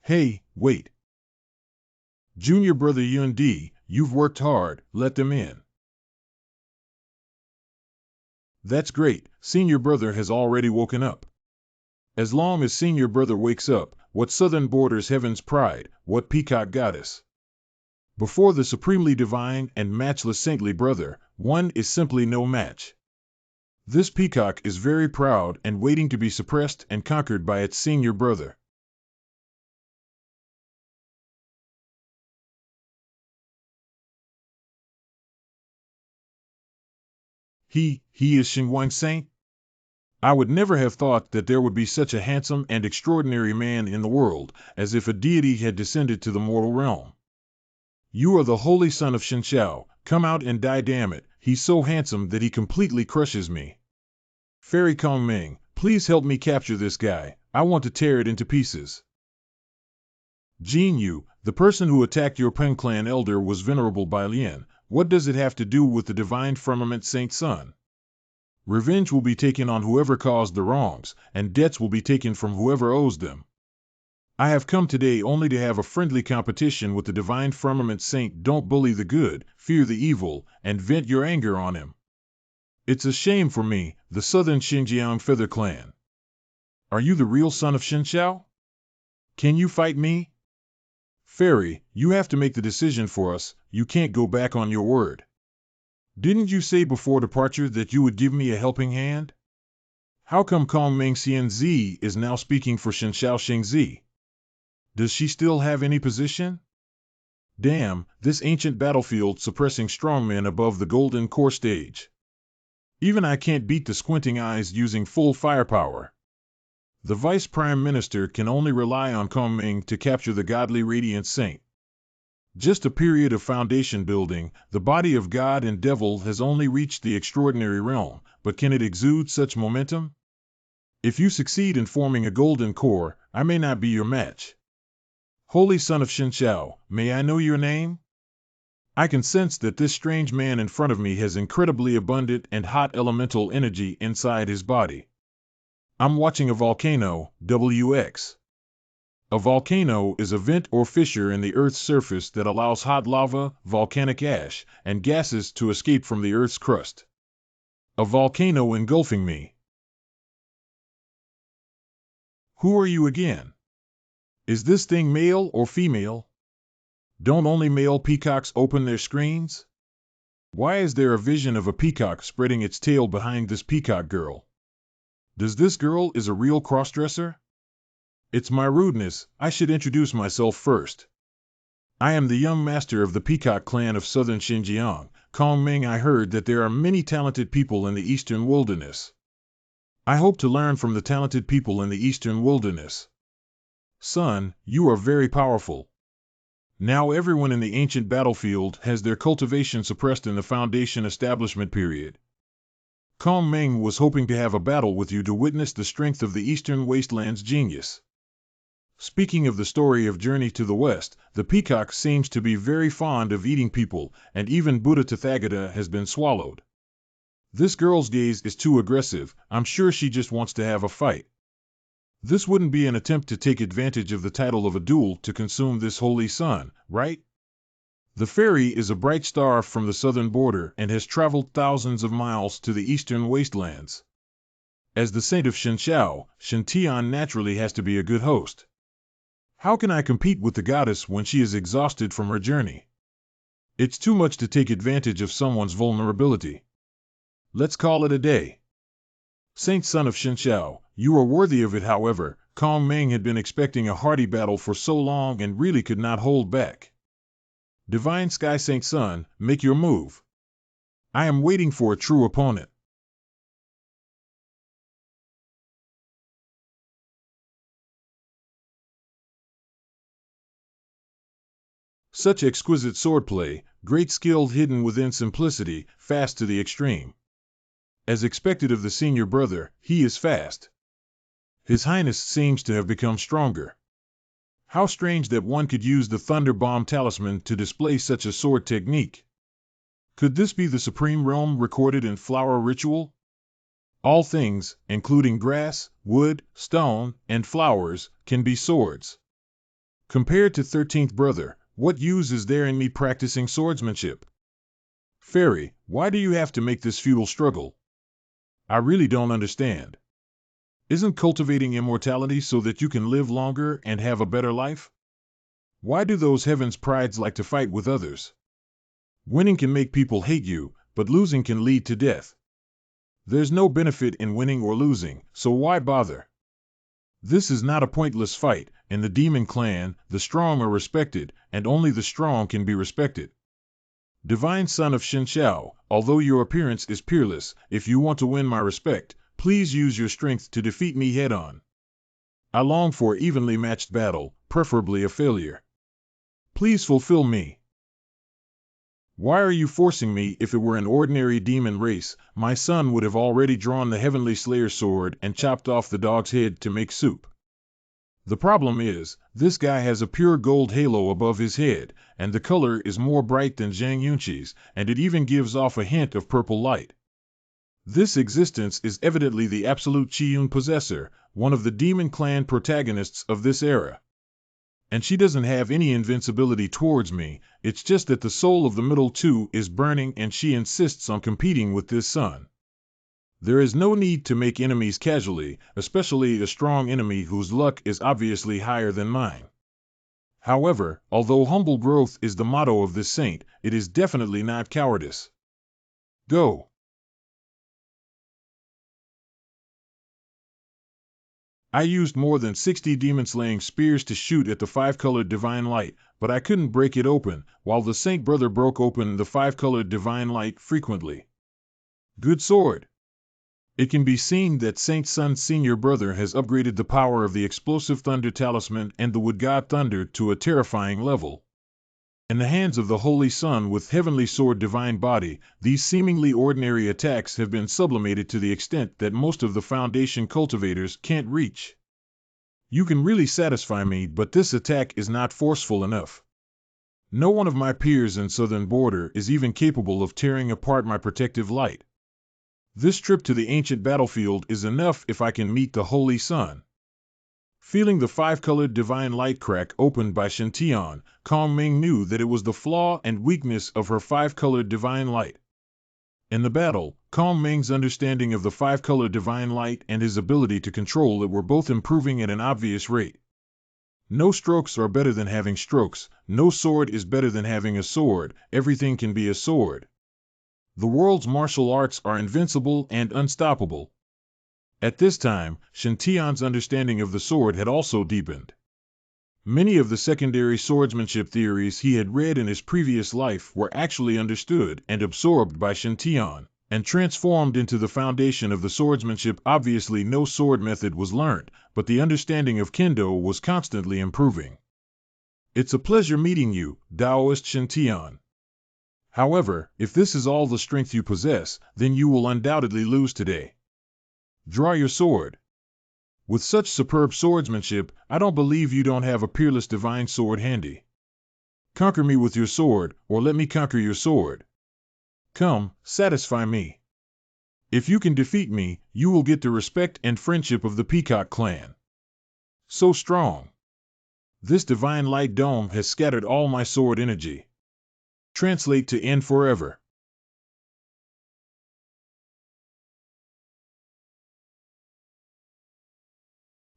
Hey, wait. Junior brother Yundi, you've worked hard, let them in. That's great, senior brother has already woken up. As long as senior brother wakes up, what southern borders heaven's pride, what peacock goddess? Before the supremely divine and matchless saintly brother, one is simply no match. This peacock is very proud and waiting to be suppressed and conquered by its senior brother. He is Xingguang Saint? I would never have thought that there would be such a handsome and extraordinary man in the world, as if a deity had descended to the mortal realm. You are the holy son of Shenxiao, come out and die, damn it, he's so handsome that he completely crushes me. Fairy Kong Ming, please help me capture this guy, I want to tear it into pieces. Jin Yu, the person who attacked your Peng clan elder was Venerable Bai Lian. What does it have to do with the divine firmament saint son? Revenge will be taken on whoever caused the wrongs, and debts will be taken from whoever owes them. I have come today only to have a friendly competition with the divine firmament saint. Don't bully the good, fear the evil, and vent your anger on him. It's a shame for me, the southern Xinjiang Feather Clan. Are you the real son of Shenxiao? Can you fight me? Fairy, you have to make the decision for us, you can't go back on your word. Didn't you say before departure that you would give me a helping hand? How come Kong Ming Xianzi is now speaking for Shenxiao Xingzi? Does she still have any position? Damn, this ancient battlefield suppressing strongmen above the golden core stage. Even I can't beat the squinting eyes using full firepower. The vice prime minister can only rely on Kong to capture the godly radiant saint. Just a period of foundation building, the body of God and devil has only reached the extraordinary realm, but can it exude such momentum? If you succeed in forming a golden core, I may not be your match. Holy Son of Shinshao, may I know your name? I can sense that this strange man in front of me has incredibly abundant and hot elemental energy inside his body. I'm watching a volcano, WX. A volcano is a vent or fissure in the Earth's surface that allows hot lava, volcanic ash, and gases to escape from the Earth's crust. A volcano engulfing me. Who are you again? Is this thing male or female? Don't only male peacocks open their screens? Why is there a vision of a peacock spreading its tail behind this peacock girl? Does this girl is a real crossdresser? It's my rudeness, I should introduce myself first. I am the young master of the Peacock clan of southern Xinjiang, Kong. I heard that there are many talented people in the eastern wilderness. I hope to learn from the talented people in the eastern wilderness. Son, you are very powerful. Now everyone in the ancient battlefield has their cultivation suppressed in the foundation establishment period. Kong was hoping to have a battle with you to witness the strength of the eastern wasteland's genius. Speaking of the story of Journey to the West, the peacock seems to be very fond of eating people, and even Buddha Tathagata has been swallowed. This girl's gaze is too aggressive, I'm sure she just wants to have a fight. This wouldn't be an attempt to take advantage of the title of a duel to consume this holy sun, right? The fairy is a bright star from the southern border and has traveled thousands of miles to the eastern wastelands. As the saint of Shinshao, Shintian naturally has to be a good host. How can I compete with the goddess when she is exhausted from her journey? It's too much to take advantage of someone's vulnerability. Let's call it a day. Saint Son of Shinshao, you are worthy of it. However, Kong had been expecting a hearty battle for so long and really could not hold back. Divine Sky Saint Sun, make your move. I am waiting for a true opponent. Such exquisite swordplay, great skill hidden within simplicity, fast to the extreme. As expected of the senior brother, he is fast. His Highness seems to have become stronger. How strange that one could use the Thunder Bomb talisman to display such a sword technique. Could this be the supreme realm recorded in flower ritual? All things, including grass, wood, stone, and flowers, can be swords. Compared to 13th brother, what use is there in me practicing swordsmanship? Fairy, why do you have to make this futile struggle? I really don't understand. Isn't cultivating immortality so that you can live longer and have a better life? Why do those heaven's prides like to fight with others? Winning can make people hate you, but losing can lead to death. There's no benefit in winning or losing, so why bother? This is not a pointless fight. In the demon clan, the strong are respected, and only the strong can be respected. Divine Son of Shinshao, although your appearance is peerless, if you want to win my respect, please use your strength to defeat me head-on. I long for an evenly matched battle, preferably a failure. Please fulfill me. Why are you forcing me? If it were an ordinary demon race, my son would have already drawn the Heavenly Slayer sword and chopped off the dog's head to make soup. The problem is, this guy has a pure gold halo above his head, and the color is more bright than Zhang Yunqi's, and it even gives off a hint of purple light. This existence is evidently the absolute Qiyun possessor, one of the demon clan protagonists of this era. And she doesn't have any invincibility towards me, it's just that the soul of the middle two is burning and she insists on competing with this sun. There is no need to make enemies casually, especially a strong enemy whose luck is obviously higher than mine. However, although humble growth is the motto of this saint, it is definitely not cowardice. Go! I used more than 60 demon-slaying spears to shoot at the 5-colored divine light, but I couldn't break it open, while the saint brother broke open the 5-colored divine light frequently. Good sword! It can be seen that Saint Sun's senior brother has upgraded the power of the explosive thunder talisman and the wood god thunder to a terrifying level. In the hands of the Holy Sun with Heavenly Sword Divine Body, these seemingly ordinary attacks have been sublimated to the extent that most of the Foundation cultivators can't reach. You can really satisfy me, but this attack is not forceful enough. No one of my peers in Southern Border is even capable of tearing apart my protective light. This trip to the ancient battlefield is enough if I can meet the Holy Sun. Feeling the five-colored divine light crack opened by Shintian, Kong Ming knew that it was the flaw and weakness of her five-colored divine light. In the battle, Kong Ming's understanding of the five-colored divine light and his ability to control it were both improving at an obvious rate. No strokes are better than having strokes, no sword is better than having a sword, everything can be a sword. The world's martial arts are invincible and unstoppable. At this time, Shintian's understanding of the sword had also deepened. Many of the secondary swordsmanship theories he had read in his previous life were actually understood and absorbed by Shintian, and transformed into the foundation of the swordsmanship. Obviously no sword method was learned, but the understanding of Kendo was constantly improving. It's a pleasure meeting you, Taoist Shintian. However, if this is all the strength you possess, then you will undoubtedly lose today. Draw your sword. With such superb swordsmanship, I don't believe you don't have a peerless divine sword handy. Conquer me with your sword, or let me conquer your sword. Come, satisfy me. If you can defeat me, you will get the respect and friendship of the Peacock clan. So strong. This divine light dome has scattered all my sword energy. Translate to end forever.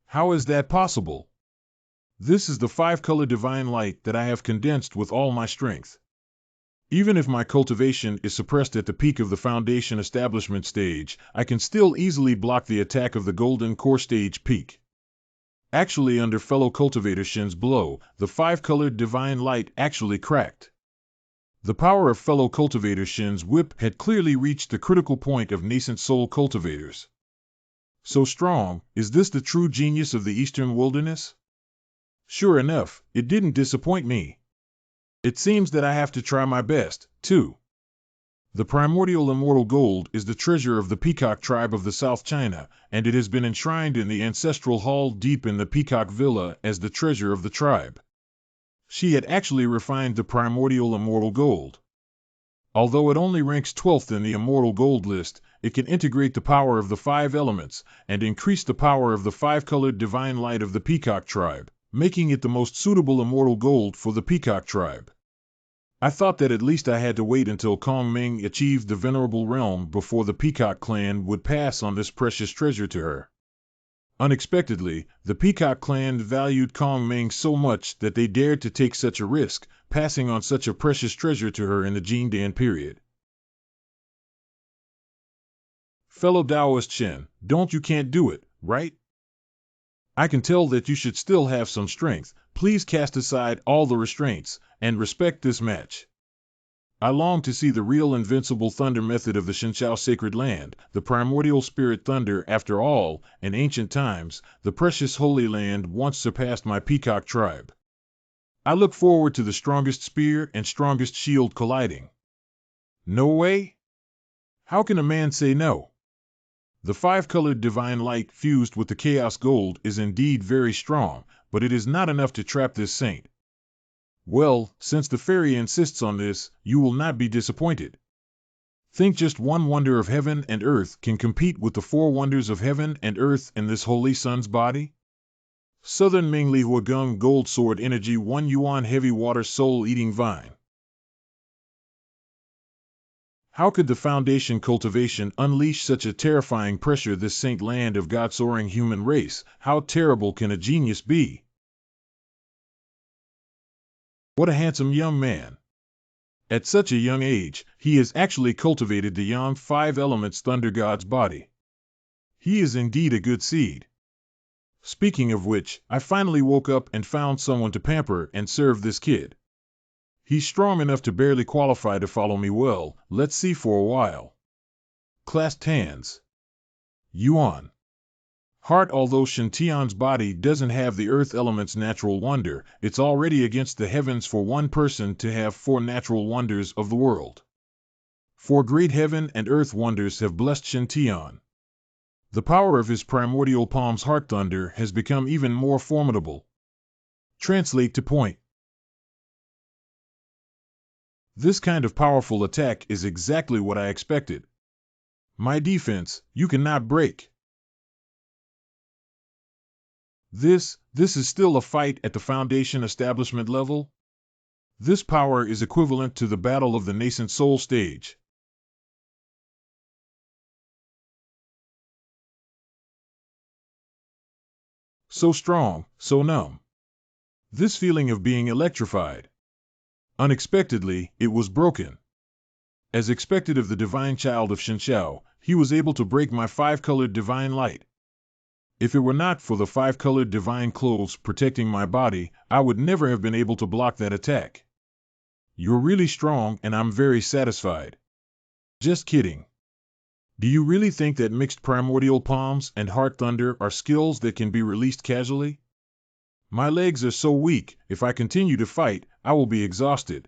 How is that possible? This is the five-color divine light that I have condensed with all my strength. Even if my cultivation is suppressed at the peak of the Foundation establishment stage, I can still easily block the attack of the Golden Core stage peak. Actually, under fellow cultivator Shin's blow, the five-colored divine light actually cracked. The power of fellow cultivator Shin's whip had clearly reached the critical point of nascent soul cultivators. So strong, is this the true genius of the Eastern Wilderness? Sure enough, it didn't disappoint me. It seems that I have to try my best, too. The primordial immortal gold is the treasure of the Peacock tribe of the South China, and it has been enshrined in the ancestral hall deep in the Peacock Villa as the treasure of the tribe. She had actually refined the primordial immortal gold. Although it only ranks 12th in the immortal gold list, it can integrate the power of the five elements and increase the power of the five-colored divine light of the Peacock tribe, making it the most suitable immortal gold for the Peacock tribe. I thought that at least I had to wait until Kong Ming achieved the venerable realm before the Peacock clan would pass on this precious treasure to her. Unexpectedly, the Peacock clan valued Kong Ming so much that they dared to take such a risk, passing on such a precious treasure to her in the Jindan period. Fellow Taoist Shin, you can't do it, right? I can tell that you should still have some strength. Please cast aside all the restraints and respect this match. I long to see the real invincible thunder method of the Shinchao sacred land, the primordial spirit thunder. After all, in ancient times, the precious Holy Land once surpassed my Peacock tribe. I look forward to the strongest spear and strongest shield colliding. No way? How can a man say no? The five-colored divine light fused with the chaos gold is indeed very strong, but it is not enough to trap this saint. Well, since the fairy insists on this, you will not be disappointed. Think just one wonder of heaven and earth can compete with the four wonders of heaven and earth in this Holy Sun's body? Southern Ming Li Huagung Gold Sword Energy 1 Yuan Heavy Water Soul Eating Vine. How could the Foundation cultivation unleash such a terrifying pressure this saint land of God soaring human race? How terrible can a genius be? What a handsome young man. At such a young age, he has actually cultivated the Yang Five Elements Thunder God's body. He is indeed a good seed. Speaking of which, I finally woke up and found someone to pamper and serve this kid. He's strong enough to barely qualify to follow me well, let's see for a while. Clasped hands. Yuan. Heart. Although Shintian's body doesn't have the earth element's natural wonder, it's already against the heavens for one person to have 4 natural wonders of the world. 4 great heaven and earth wonders have blessed Shintian. The power of his primordial palm's heart thunder has become even more formidable. Translate to point. This kind of powerful attack is exactly what I expected. My defense, you cannot break. This is still a fight at the Foundation establishment level? This power is equivalent to the battle of the nascent soul stage. So strong, so numb. This feeling of being electrified. Unexpectedly, it was broken. As expected of the divine child of Shinshao, he was able to break my 5-colored divine light. If it were not for the 5-colored divine clothes protecting my body, I would never have been able to block that attack. You're really strong and I'm very satisfied. Just kidding. Do you really think that mixed primordial palms and heart thunder are skills that can be released casually? My legs are so weak, if I continue to fight, I will be exhausted.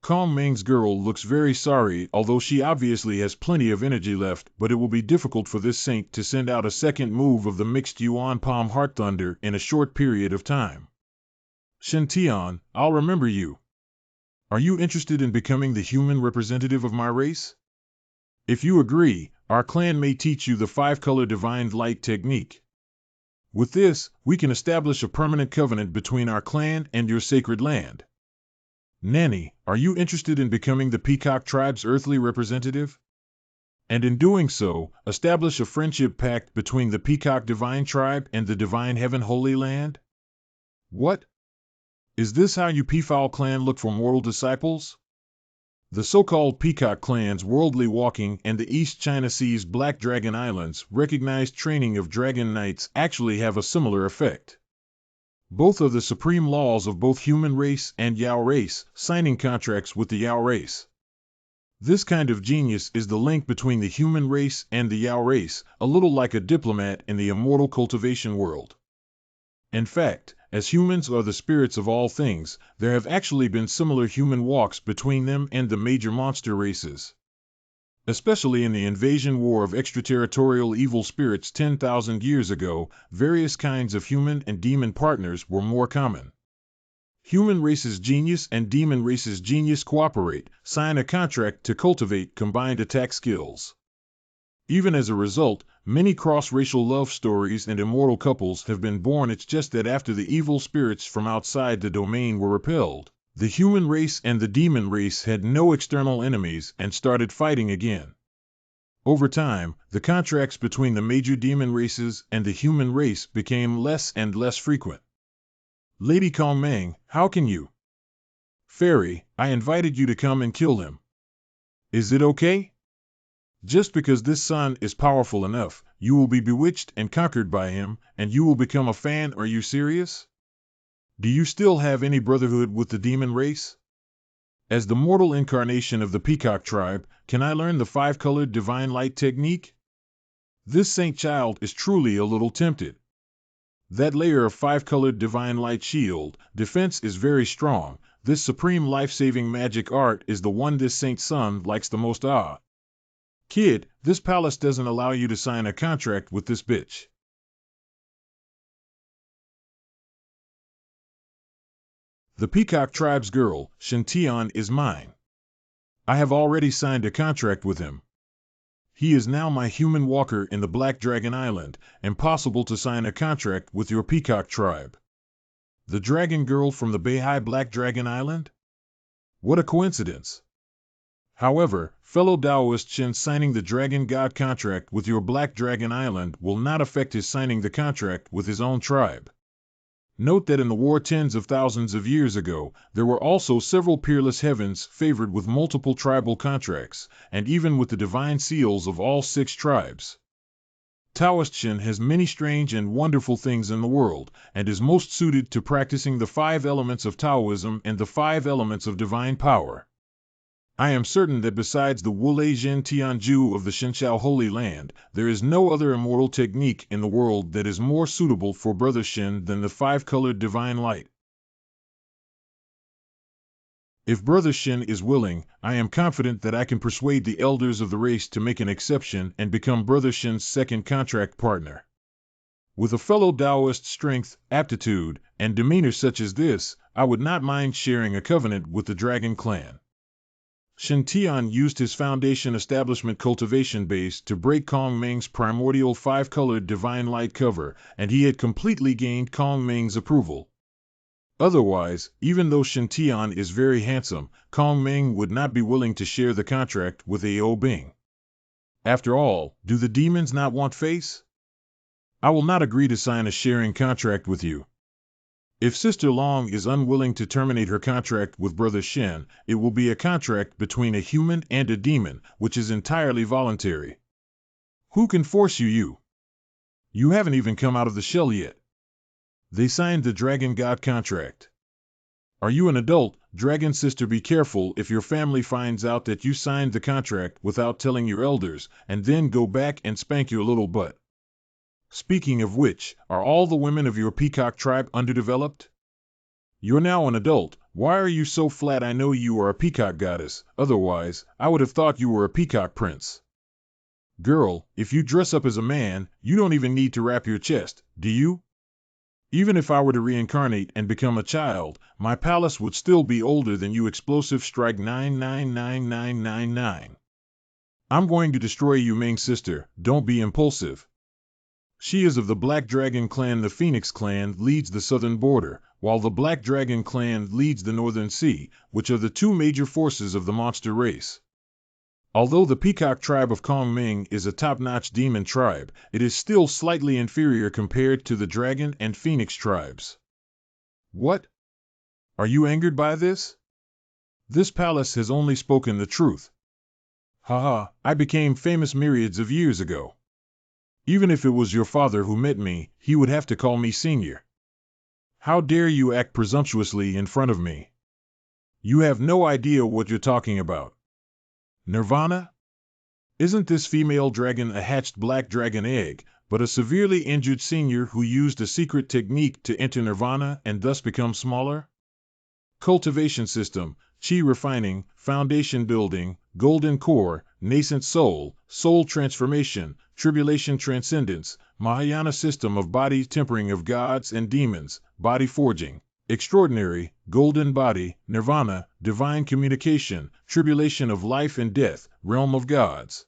Kong Meng's girl looks very sorry, although she obviously has plenty of energy left, but it will be difficult for this saint to send out a second move of the mixed Yuan Palm Heart Thunder in a short period of time. Shintian, I'll remember you. Are you interested in becoming the human representative of my race? If you agree, our clan may teach you the 5-color divine light technique. With this, we can establish a permanent covenant between our clan and your sacred land. Nanny, are you interested in becoming the Peacock tribe's earthly representative? And in doing so, establish a friendship pact between the Peacock divine tribe and the divine heaven holy land? What? Is this how you Peafowl clan look for mortal disciples? The so-called Peacock clan's Worldly Walking and the East China Sea's Black Dragon Islands recognized training of dragon knights actually have a similar effect. Both are the supreme laws of both human race and Yao race, signing contracts with the Yao race. This kind of genius is the link between the human race and the Yao race, a little like a diplomat in the immortal cultivation world. In fact, as humans are the spirits of all things, there have actually been similar human walks between them and the major monster races. Especially in the invasion war of extraterritorial evil spirits 10,000 years ago, various kinds of human and demon partners were more common. Human race's genius and demon race's genius cooperate, sign a contract to cultivate combined attack skills. Even as a result, many cross-racial love stories and immortal couples have been born. It's just that after the evil spirits from outside the domain were repelled, the human race and the demon race had no external enemies and started fighting again. Over time, the contracts between the major demon races and the human race became less and less frequent. Lady Kong Meng, how can you? Fairy, I invited you to come and kill him. Is it okay? Just because this son is powerful enough, you will be bewitched and conquered by him, and you will become a fan. Are you serious? Do you still have any brotherhood with the demon race? As the mortal incarnation of the Peacock tribe, can I learn the 5-colored divine light technique? This saint child is truly a little tempted. That layer of 5-colored divine light shield defense is very strong. This supreme life-saving magic art is the one this saint's son likes the most. Kid, this palace doesn't allow you to sign a contract with this bitch. The Peacock tribe's girl, Shintian, is mine. I have already signed a contract with him. He is now my human walker in the Black Dragon Island. Impossible to sign a contract with your Peacock tribe. The dragon girl from the Beihai Black Dragon Island? What a coincidence. However, fellow Taoist Shin, signing the Dragon God contract with your Black Dragon Island will not affect his signing the contract with his own tribe. Note that in the war tens of thousands of years ago, there were also several peerless heavens favored with multiple tribal contracts, and even with the divine seals of all 6 tribes. Taoist Shin has many strange and wonderful things in the world, and is most suited to practicing the 5 elements of Taoism and the 5 elements of divine power. I am certain that besides the Wulei Zhen Tianju of the Shenshao Holy Land, there is no other immortal technique in the world that is more suitable for Brother Shen than the five-colored divine light. If Brother Shen is willing, I am confident that I can persuade the elders of the race to make an exception and become Brother Shen's second contract partner. With a fellow Taoist's strength, aptitude, and demeanor such as this, I would not mind sharing a covenant with the Dragon Clan. Shen Tian used his Foundation Establishment cultivation base to break Kong Meng's primordial five-colored divine light cover, and he had completely gained Kong Meng's approval. Otherwise, even though Shen Tian is very handsome, Kong Meng would not be willing to share the contract with Ao Bing. After all, do the demons not want face? I will not agree to sign a sharing contract with you. If Sister Long is unwilling to terminate her contract with Brother Shen, it will be a contract between a human and a demon, which is entirely voluntary. Who can force you? You haven't even come out of the shell yet. They signed the Dragon God contract. Are you an adult, Dragon Sister? Be careful if your family finds out that you signed the contract without telling your elders, and then go back and spank your little butt. Speaking of which, are all the women of your peacock tribe underdeveloped? You're now an adult, why are you so flat? I know you are a peacock goddess, otherwise, I would have thought you were a peacock prince. Girl, if you dress up as a man, you don't even need to wrap your chest, do you? Even if I were to reincarnate and become a child, my palace would still be older than you. Explosive strike 999999. I'm going to destroy you, Ming sister, don't be impulsive. She is of the Black Dragon Clan. The Phoenix Clan leads the southern border, while the Black Dragon Clan leads the northern sea, which are the two major forces of the monster race. Although the Peacock tribe of Kong Ming is a top-notch demon tribe, it is still slightly inferior compared to the Dragon and Phoenix tribes. What? Are you angered by this? This palace has only spoken the truth. Haha, I became famous myriads of years ago. Even if it was your father who met me, he would have to call me senior. How dare you act presumptuously in front of me? You have no idea what you're talking about. Nirvana? Isn't this female dragon a hatched black dragon egg, but a severely injured senior who used a secret technique to enter Nirvana and thus become smaller? Cultivation system, chi refining, foundation building, golden core, nascent soul, soul transformation, tribulation transcendence, Mahayana system of body tempering of gods and demons, body forging. Extraordinary, golden body, nirvana, divine communication, tribulation of life and death, realm of gods.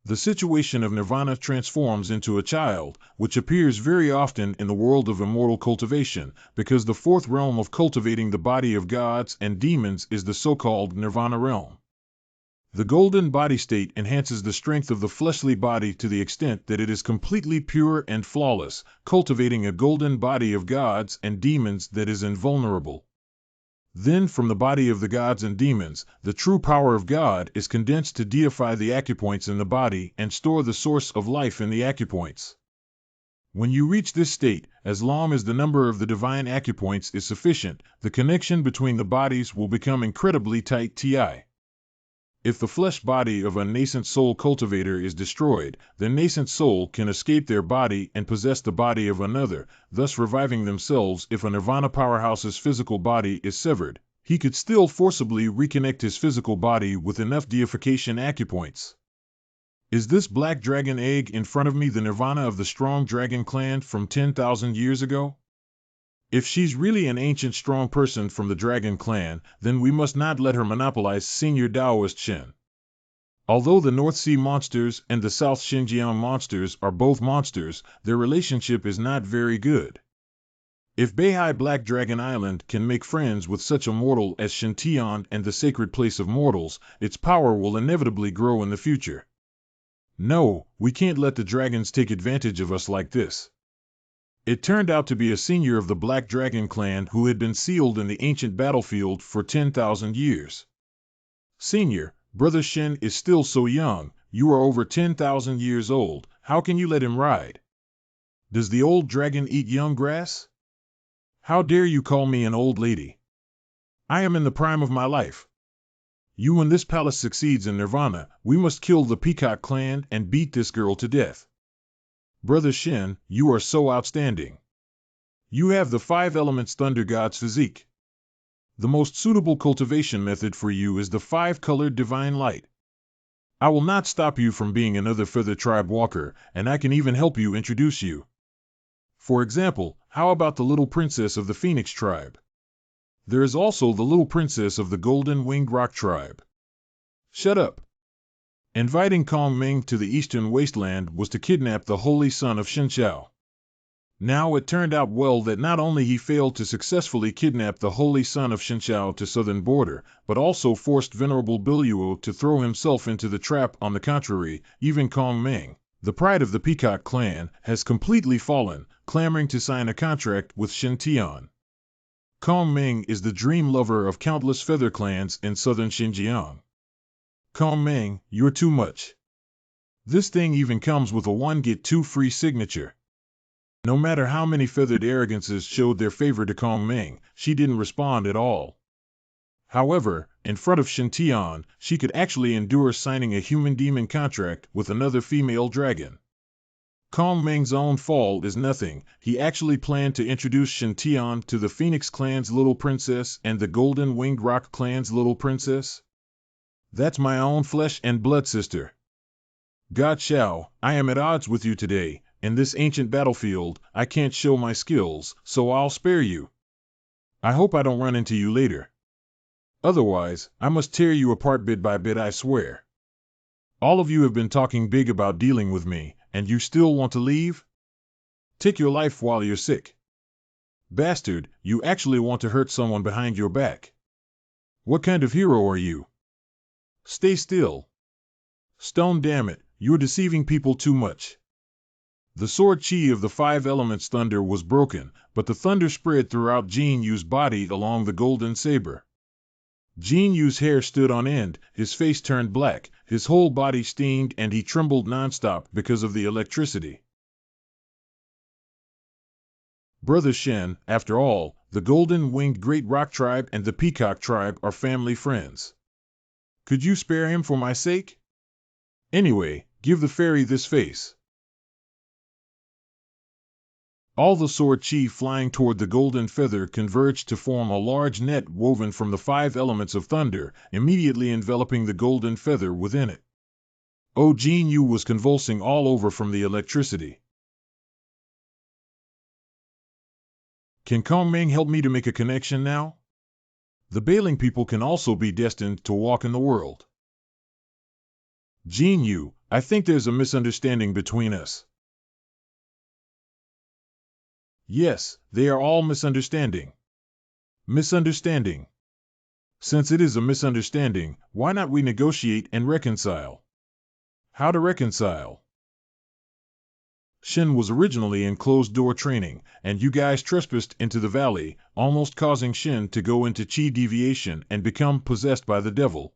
The situation of nirvana transforms into a child, which appears very often in the world of immortal cultivation, because the fourth realm of cultivating the body of gods and demons is the so-called nirvana realm. The golden body state enhances the strength of the fleshly body to the extent that it is completely pure and flawless, cultivating a golden body of gods and demons that is invulnerable. Then from the body of the gods and demons, the true power of God is condensed to deify the acupoints in the body and store the source of life in the acupoints. When you reach this state, as long as the number of the divine acupoints is sufficient, the connection between the bodies will become incredibly tight. If the flesh body of a nascent soul cultivator is destroyed, the nascent soul can escape their body and possess the body of another, thus reviving themselves. If a nirvana powerhouse's physical body is severed, he could still forcibly reconnect his physical body with enough deification acupoints. Is this black dragon egg in front of me the nirvana of the strong dragon clan from 10,000 years ago? If she's really an ancient strong person from the Dragon Clan, then we must not let her monopolize senior Taoist Shen. Although the North Sea monsters and the South Xinjiang monsters are both monsters, their relationship is not very good. If Beihai Black Dragon Island can make friends with such a mortal as Shen Tian and the sacred place of mortals, its power will inevitably grow in the future. No, we can't let the dragons take advantage of us like this. It turned out to be a senior of the Black Dragon Clan who had been sealed in the ancient battlefield for 10,000 years. Senior, Brother Shen is still so young, you are over 10,000 years old, how can you let him ride? Does the old dragon eat young grass? How dare you call me an old lady? I am in the prime of my life. You and this palace succeeds in Nirvana, we must kill the Peacock clan and beat this girl to death. Brother Shen, you are so outstanding. You have the 5 elements Thunder God's physique. The most suitable cultivation method for you is the 5-colored divine light. I will not stop you from being another Feather Tribe walker, and I can even help you introduce you. For example, how about the little princess of the Phoenix tribe? There is also the little princess of the Golden Winged Rock tribe. Shut up. Inviting Kong Ming to the eastern wasteland was to kidnap the holy son of Shenxiao. Now it turned out well that not only he failed to successfully kidnap the holy son of Shenxiao to southern border, but also forced Venerable Biluo to throw himself into the trap. On the contrary, even Kong Ming, the pride of the Peacock clan, has completely fallen, clamoring to sign a contract with Shen Tian. Kong Ming is the dream lover of countless feather clans in southern Xinjiang. Kong Ming, you're too much. This thing even comes with a 1-get-2 free signature. No matter how many feathered arrogances showed their favor to Kong Ming, she didn't respond at all. However, in front of Shen Tian, she could actually endure signing a human-demon contract with another female dragon. Kong Ming's own fall is nothing. He actually planned to introduce Shen Tian to the Phoenix clan's little princess and the Golden Winged Rock clan's little princess. That's my own flesh and blood sister. God Xiao, I am at odds with you today. In this ancient battlefield, I can't show my skills, so I'll spare you. I hope I don't run into you later. Otherwise, I must tear you apart bit by bit, I swear. All of you have been talking big about dealing with me, and you still want to leave? Take your life while you're sick. Bastard, you actually want to hurt someone behind your back. What kind of hero are you? Stay still. Stone, damn it, you're deceiving people too much. The sword chi of the 5 elements thunder was broken, but the thunder spread throughout Jin Yu's body along the golden saber. Jin Yu's hair stood on end, his face turned black, his whole body steamed, and he trembled nonstop because of the electricity. Brother Shen, after all, the Golden Winged Great Rock Tribe and the Peacock Tribe are family friends. Could you spare him for my sake? Anyway, give the fairy this face. All the sword chi flying toward the golden feather converged to form a large net woven from the 5 elements of thunder, immediately enveloping the golden feather within it. Oh, Jin Yu was convulsing all over from the electricity. Can Kong Ming help me to make a connection now? The Bailing people can also be destined to walk in the world. Jin Yu, I think there's a misunderstanding between us. Yes, they are all misunderstanding. Misunderstanding. Since it is a misunderstanding, why not we negotiate and reconcile? How to reconcile? Shen was originally in closed-door training, and you guys trespassed into the valley, almost causing Shen to go into chi deviation and become possessed by the devil.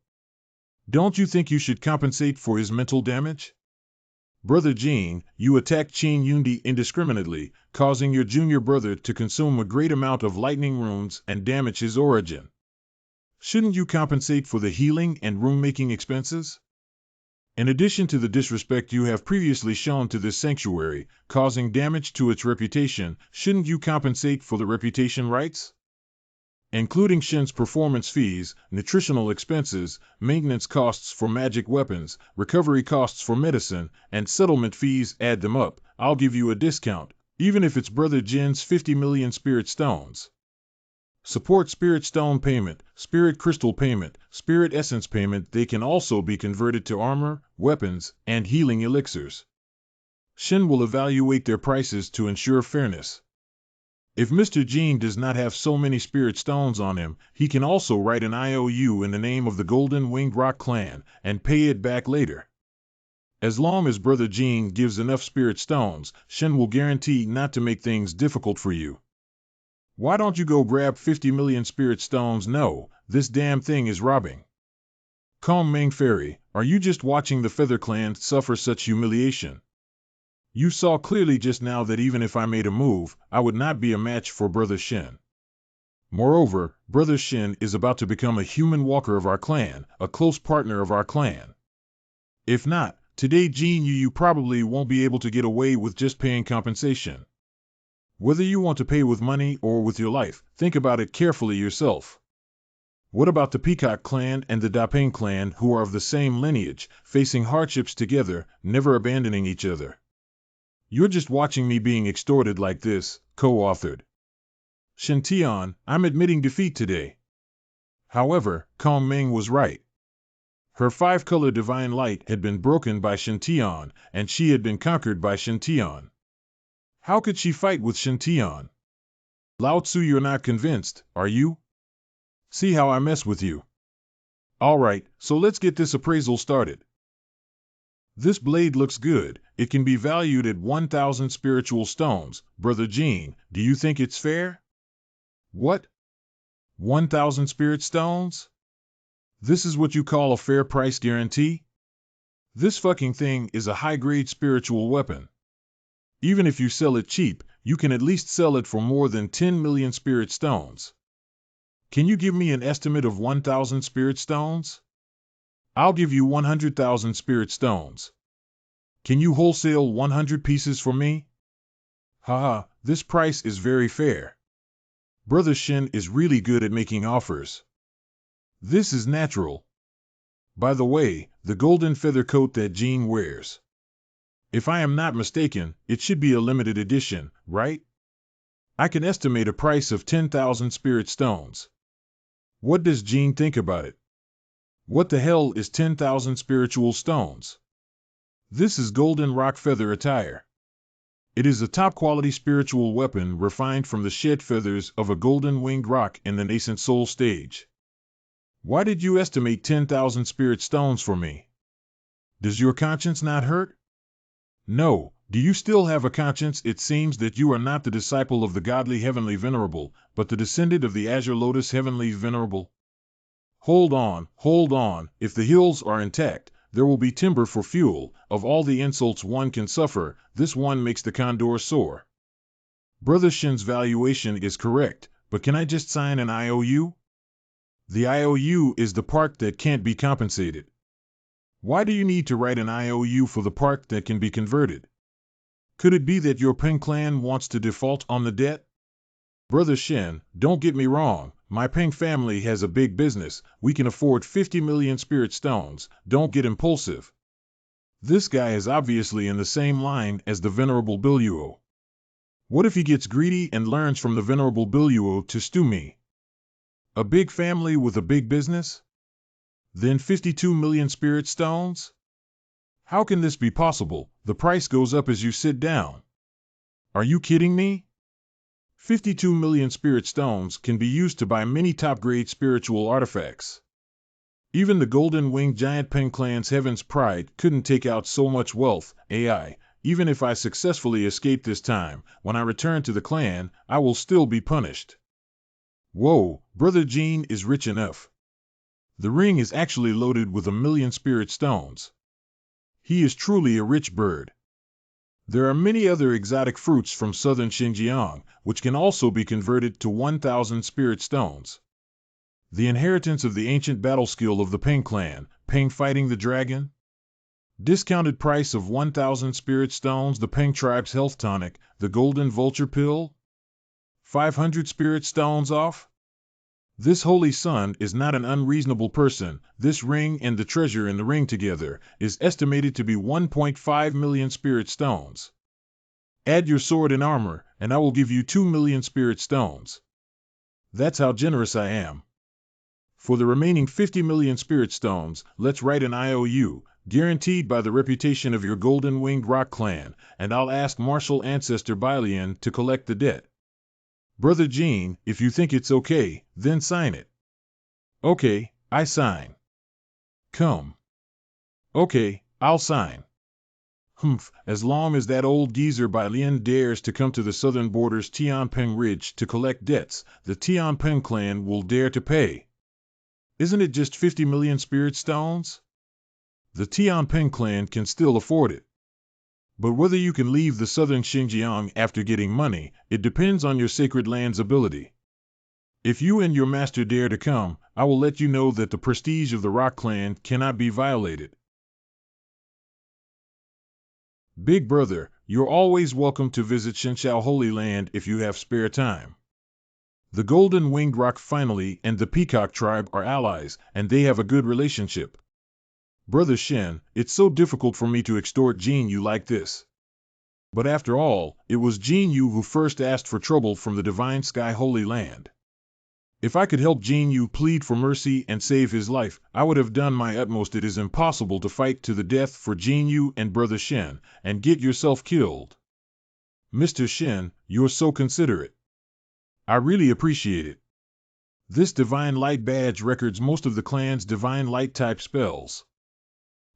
Don't you think you should compensate for his mental damage? Brother Jin, you attacked Qin Yundi indiscriminately, causing your junior brother to consume a great amount of lightning runes and damage his origin. Shouldn't you compensate for the healing and rune-making expenses? In addition to the disrespect you have previously shown to this sanctuary, causing damage to its reputation, shouldn't you compensate for the reputation rights? Including Shen's performance fees, nutritional expenses, maintenance costs for magic weapons, recovery costs for medicine, and settlement fees, add them up, I'll give you a discount, even if it's Brother Jin's 50 million spirit stones. Support spirit stone payment, spirit crystal payment, spirit essence payment. They can also be converted to armor, weapons, and healing elixirs. Shen will evaluate their prices to ensure fairness. If Mr. Jin does not have so many spirit stones on him, he can also write an IOU in the name of the Golden Winged Rock clan and pay it back later. As long as Brother Jin gives enough spirit stones, Shen will guarantee not to make things difficult for you. Why don't you go grab 50 million spirit stones? No, this damn thing is robbing. Kong Ming Fairy, are you just watching the Feather Clan suffer such humiliation? You saw clearly just now that even if I made a move, I would not be a match for Brother Shen. Moreover, Brother Shin is about to become a human walker of our clan, a close partner of our clan. If not, today Jin you probably won't be able to get away with just paying compensation. Whether you want to pay with money or with your life, think about it carefully yourself. What about the Peacock clan and the Dapeng clan who are of the same lineage, facing hardships together, never abandoning each other? You're just watching me being extorted like this, co-authored. Shintian, I'm admitting defeat today. However, Kong Ming was right. Her five-color divine light had been broken by Shintian, and she had been conquered by Shintian. How could she fight with Shintian? Lao Tzu, you're not convinced, are you? See how I mess with you. Alright, so let's get this appraisal started. This blade looks good. It can be valued at 1,000 spiritual stones. Brother Gene, do you think it's fair? What? 1,000 spirit stones? This is what you call a fair price guarantee? This fucking thing is a high-grade spiritual weapon. Even if you sell it cheap, you can at least sell it for more than 10 million spirit stones. Can you give me an estimate of 1,000 spirit stones? I'll give you 100,000 spirit stones. Can you wholesale 100 pieces for me? Haha, this price is very fair. Brother Shin is really good at making offers. This is natural. By the way, the golden feather coat that Jean wears. If I am not mistaken, it should be a limited edition, right? I can estimate a price of 10,000 spirit stones. What does Jean think about it? What the hell is 10,000 spiritual stones? This is golden rock feather attire. It is a top-quality spiritual weapon refined from the shed feathers of a golden-winged rock in the nascent soul stage. Why did you estimate 10,000 spirit stones for me? Does your conscience not hurt? No, do you still have a conscience? It seems that you are not the disciple of the godly heavenly venerable, but the descendant of the azure lotus heavenly venerable. Hold on, if the hills are intact, there will be timber for fuel. Of all the insults one can suffer, this one makes the condor soar. Brother Shin's valuation is correct, but can I just sign an IOU? The IOU is the part that can't be compensated. Why do you need to write an IOU for the part that can be converted? Could it be that your Peng clan wants to default on the debt? Brother Shin, don't get me wrong, my Peng family has a big business, we can afford 50 million spirit stones, don't get impulsive. This guy is obviously in the same line as the Venerable Biluo. What if he gets greedy and learns from the Venerable Biluo to stew me? A big family with a big business? Then 52 million spirit stones? How can this be possible? The price goes up as you sit down. Are you kidding me? 52 million spirit stones can be used to buy many top-grade spiritual artifacts. Even the golden-winged giant Peng clan's Heaven's Pride couldn't take out so much wealth. AI, even if I successfully escape this time, when I return to the clan, I will still be punished. Whoa, Brother Gene is rich enough. The ring is actually loaded with 1 million spirit stones. He is truly a rich bird. There are many other exotic fruits from southern Xinjiang, which can also be converted to 1,000 spirit stones. The inheritance of the ancient battle skill of the Peng clan, Peng fighting the dragon. Discounted price of 1,000 spirit stones, the Peng tribe's health tonic, the golden vulture pill. 500 spirit stones off? This holy son is not an unreasonable person. This ring and the treasure in the ring together is estimated to be 1.5 million spirit stones. Add your sword and armor, and I will give you 2 million spirit stones. That's how generous I am. For the remaining 50 million spirit stones, let's write an IOU, guaranteed by the reputation of your golden-winged rock clan, and I'll ask martial ancestor Bailian to collect the debt. Brother Gene, if you think it's okay, then sign it. Okay, I sign. Come. Okay, I'll sign. Humph, as long as that old geezer Bailian dares to come to the southern border's Tianpeng Ridge to collect debts, the Tianpeng clan will dare to pay. Isn't it just 50 million spirit stones? The Tianpeng clan can still afford it. But whether you can leave the southern Xinjiang after getting money, it depends on your sacred land's ability. If you and your master dare to come, I will let you know that the prestige of the Rock Clan cannot be violated. Big brother, you're always welcome to visit Shinshao Holy Land if you have spare time. The Golden Winged Rock family and the Peacock tribe are allies, and they have a good relationship. Brother Shen, it's so difficult for me to extort Jin Yu like this. But after all, it was Jin Yu who first asked for trouble from the Divine Sky Holy Land. If I could help Jin Yu plead for mercy and save his life, I would have done my utmost. It is impossible to fight to the death for Jin Yu and Brother Shen, and get yourself killed. Mr. Shen, you're so considerate. I really appreciate it. This Divine Light badge records most of the clan's Divine Light type spells.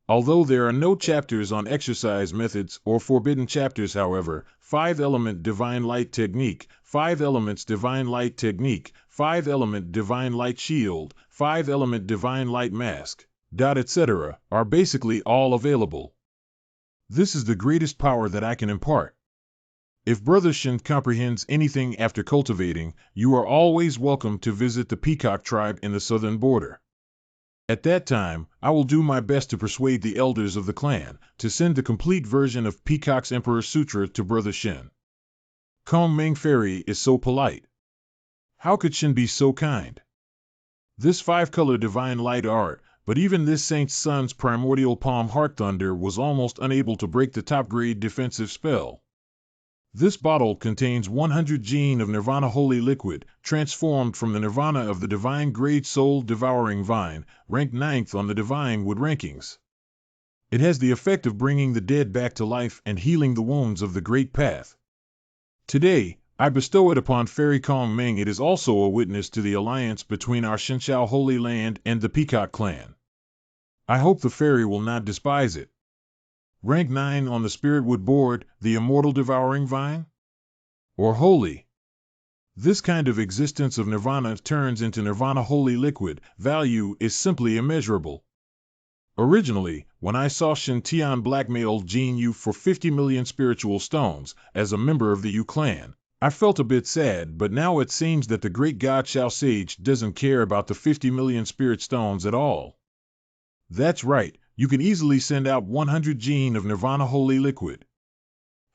Although there are no chapters on exercise methods or forbidden chapters, however, 5-element Divine Light Technique, 5 elements Divine Light Technique, 5-element Divine Light Shield, 5-element Divine Light Mask, etc., are basically all available. This is the greatest power that I can impart. If Brother Shen comprehends anything after cultivating, you are always welcome to visit the Peacock tribe in the southern border. At that time, I will do my best to persuade the elders of the clan to send the complete version of Peacock's Emperor Sutra to Brother Shen. Kong Ming Fairy is so polite. How could Shen be so kind? This 5-color divine light art, but even this Saint's Son's primordial palm heart thunder was almost unable to break the top-grade defensive spell. This bottle contains 100 gene of Nirvana Holy Liquid, transformed from the Nirvana of the Divine Grade Soul Devouring Vine, ranked 9th on the Divine Wood rankings. It has the effect of bringing the dead back to life and healing the wounds of the Great Path. Today, I bestow it upon Fairy Kong Ming. It is also a witness to the alliance between our Shinshao Holy Land and the Peacock clan. I hope the fairy will not despise it. Rank 9 on the Spiritwood board, the Immortal Devouring Vine? Or Holy? This kind of existence of Nirvana turns into Nirvana Holy Liquid. Value is simply immeasurable. Originally, when I saw Shen Tian blackmail Jin Yu for 50 million spiritual stones, as a member of the Yu clan, I felt a bit sad, but now it seems that the great God Shao Sage doesn't care about the 50 million spirit stones at all. That's right. You can easily send out 100 gene of Nirvana Holy Liquid.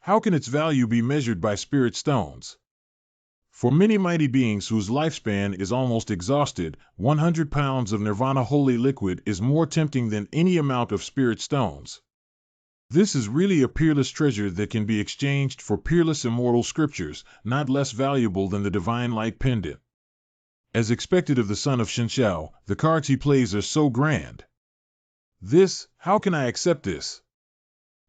How can its value be measured by spirit stones? For many mighty beings whose lifespan is almost exhausted, 100 pounds of Nirvana Holy Liquid is more tempting than any amount of spirit stones. This is really a peerless treasure that can be exchanged for peerless immortal scriptures, not less valuable than the Divine Light Pendant. As expected of the son of Shinshao, the cards he plays are so grand. How can I accept this?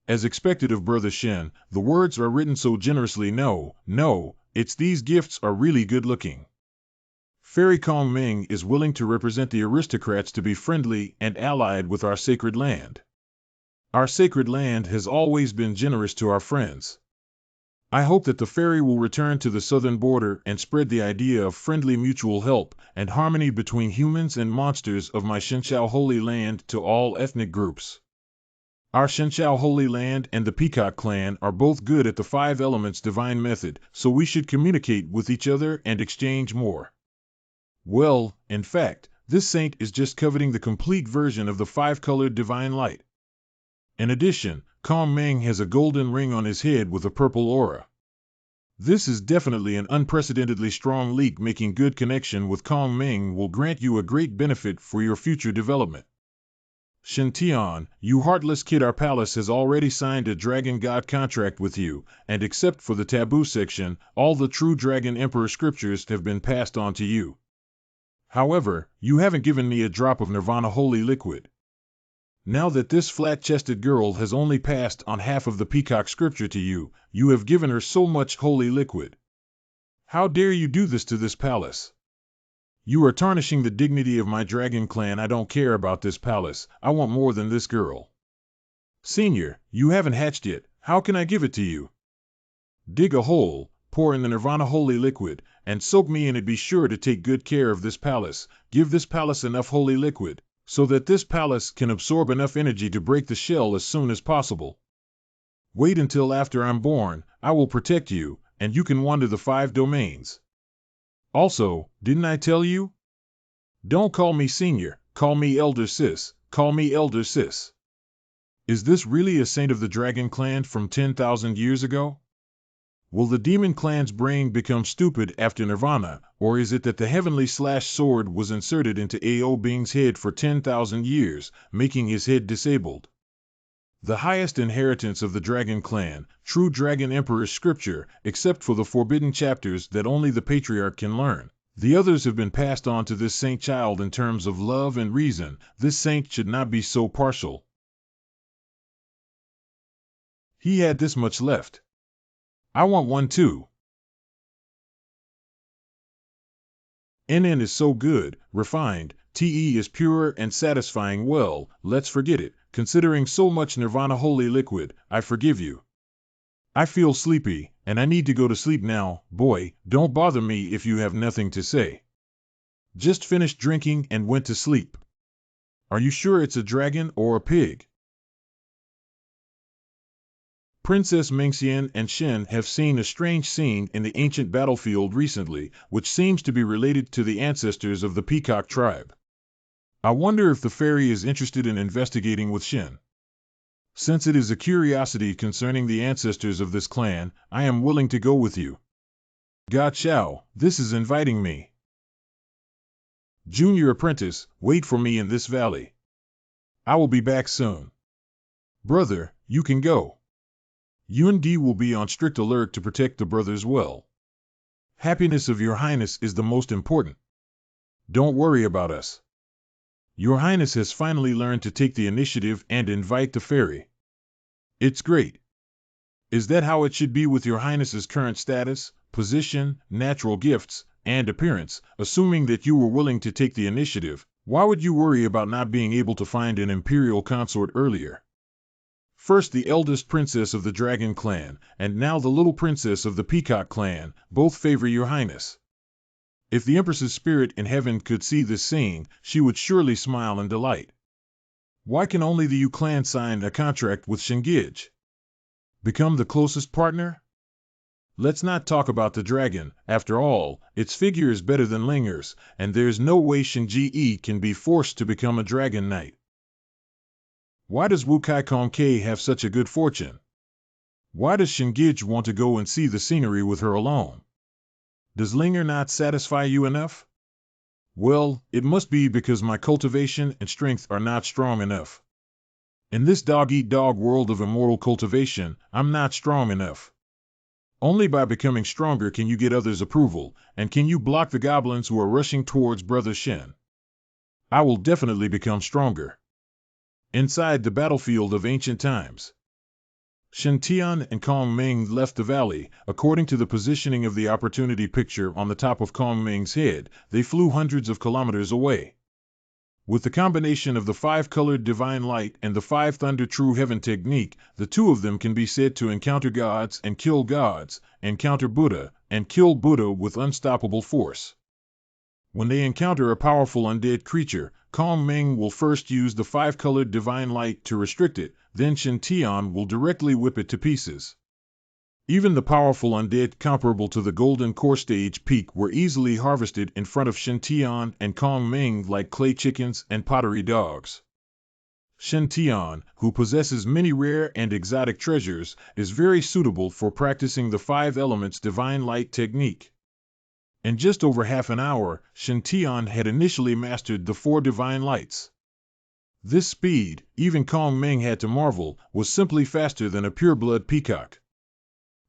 As expected of Brother Shen, the words are written so generously. No, these gifts are really good looking. Fairy Kong Ming is willing to represent the aristocrats to be friendly and allied with our sacred land. Our sacred land has always been generous to our friends. I hope that the fairy will return to the southern border and spread the idea of friendly mutual help and harmony between humans and monsters of my Shinshao Holy Land to all ethnic groups. Our Shinshao Holy Land and the Peacock clan are both good at the 5 elements divine method, so we should communicate with each other and exchange more. Well, in fact, this saint is just coveting the complete version of the 5-colored divine light. In addition, Kong Ming has a golden ring on his head with a purple aura. This is definitely an unprecedentedly strong leak. Making good connection with Kong Ming will grant you a great benefit for your future development. Shen Tian, you heartless kid, our palace has already signed a Dragon God contract with you, and except for the taboo section, all the true Dragon Emperor scriptures have been passed on to you. However, you haven't given me a drop of Nirvana Holy Liquid. Now that this flat-chested girl has only passed on half of the Peacock scripture to you, you have given her so much holy liquid. How dare you do this to this palace? You are tarnishing the dignity of my dragon clan. I don't care about this palace. I want more than this girl. Senior, you haven't hatched yet. How can I give it to you? Dig a hole, pour in the Nirvana Holy Liquid, and soak me in it. Be sure to take good care of this palace. Give this palace enough holy liquid, so that this palace can absorb enough energy to break the shell as soon as possible. Wait until after I'm born. I will protect you, and you can wander the 5 domains. Also, didn't I tell you? Don't call me senior, call me elder sis, call me elder sis. Is this really a saint of the dragon clan from 10,000 years ago? Will the demon clan's brain become stupid after Nirvana, or is it that the heavenly sword was inserted into Ao Bing's head for 10,000 years, making his head disabled? The highest inheritance of the Dragon Clan, true Dragon Emperor scripture, except for the forbidden chapters that only the Patriarch can learn. The others have been passed on to this saint child in terms of love and reason. This saint should not be so partial. He had this much left. I want one too. NN is so good, refined, TE is pure and satisfying. Well, let's forget it. Considering so much Nirvana holy liquid, I forgive you. I feel sleepy, and I need to go to sleep now. Boy, don't bother me if you have nothing to say. Just finished drinking and went to sleep. Are you sure it's a dragon or a pig? Princess Mingxian and Shen have seen a strange scene in the ancient battlefield recently, which seems to be related to the ancestors of the peacock tribe. I wonder if the fairy is interested in investigating with Shen. Since it is a curiosity concerning the ancestors of this clan, I am willing to go with you. God Xiao, this is inviting me. Junior apprentice, wait for me in this valley. I will be back soon. Brother, you can go. Yuan Di will be on strict alert to protect the brothers well. Happiness of your highness is the most important. Don't worry about us. Your highness has finally learned to take the initiative and invite the fairy. It's great. Is that how it should be with your highness's current status, position, natural gifts, and appearance? Assuming that you were willing to take the initiative, why would you worry about not being able to find an imperial consort earlier? First the eldest princess of the Dragon Clan, and now the little princess of the Peacock Clan, both favor your highness. If the Empress's spirit in heaven could see this scene, she would surely smile in delight. Why can only the Yu clan sign a contract with Shingij? Become the closest partner? Let's not talk about the dragon. After all, its figure is better than Linger's, and there's no way Shinji can be forced to become a dragon knight. Why does Wu Kai Kong K have such a good fortune? Why does Shingij want to go and see the scenery with her alone? Does Linger not satisfy you enough? Well, it must be because my cultivation and strength are not strong enough. In this dog-eat-dog world of immortal cultivation, I'm not strong enough. Only by becoming stronger can you get others' approval, and can you block the goblins who are rushing towards Brother Shen. I will definitely become stronger. Inside the battlefield of ancient times. Shen Tian and Kong Ming left the valley. According to the positioning of the opportunity picture on the top of Kong Ming's head, they flew hundreds of kilometers away. With the combination of the five-colored divine light and the five thunder true heaven technique, the two of them can be said to encounter gods and kill gods, encounter Buddha, and kill Buddha with unstoppable force. When they encounter a powerful undead creature, Kong Ming will first use the five-colored divine light to restrict it, then Shen Tian will directly whip it to pieces. Even the powerful undead comparable to the Golden Core Stage Peak were easily harvested in front of Shen Tian and Kong Ming like clay chickens and pottery dogs. Shen Tian, who possesses many rare and exotic treasures, is very suitable for practicing the five elements divine light technique. In just over half an hour, Shen Tian had initially mastered the four divine lights. This speed, even Kong Ming had to marvel, was simply faster than a pure-blood peacock.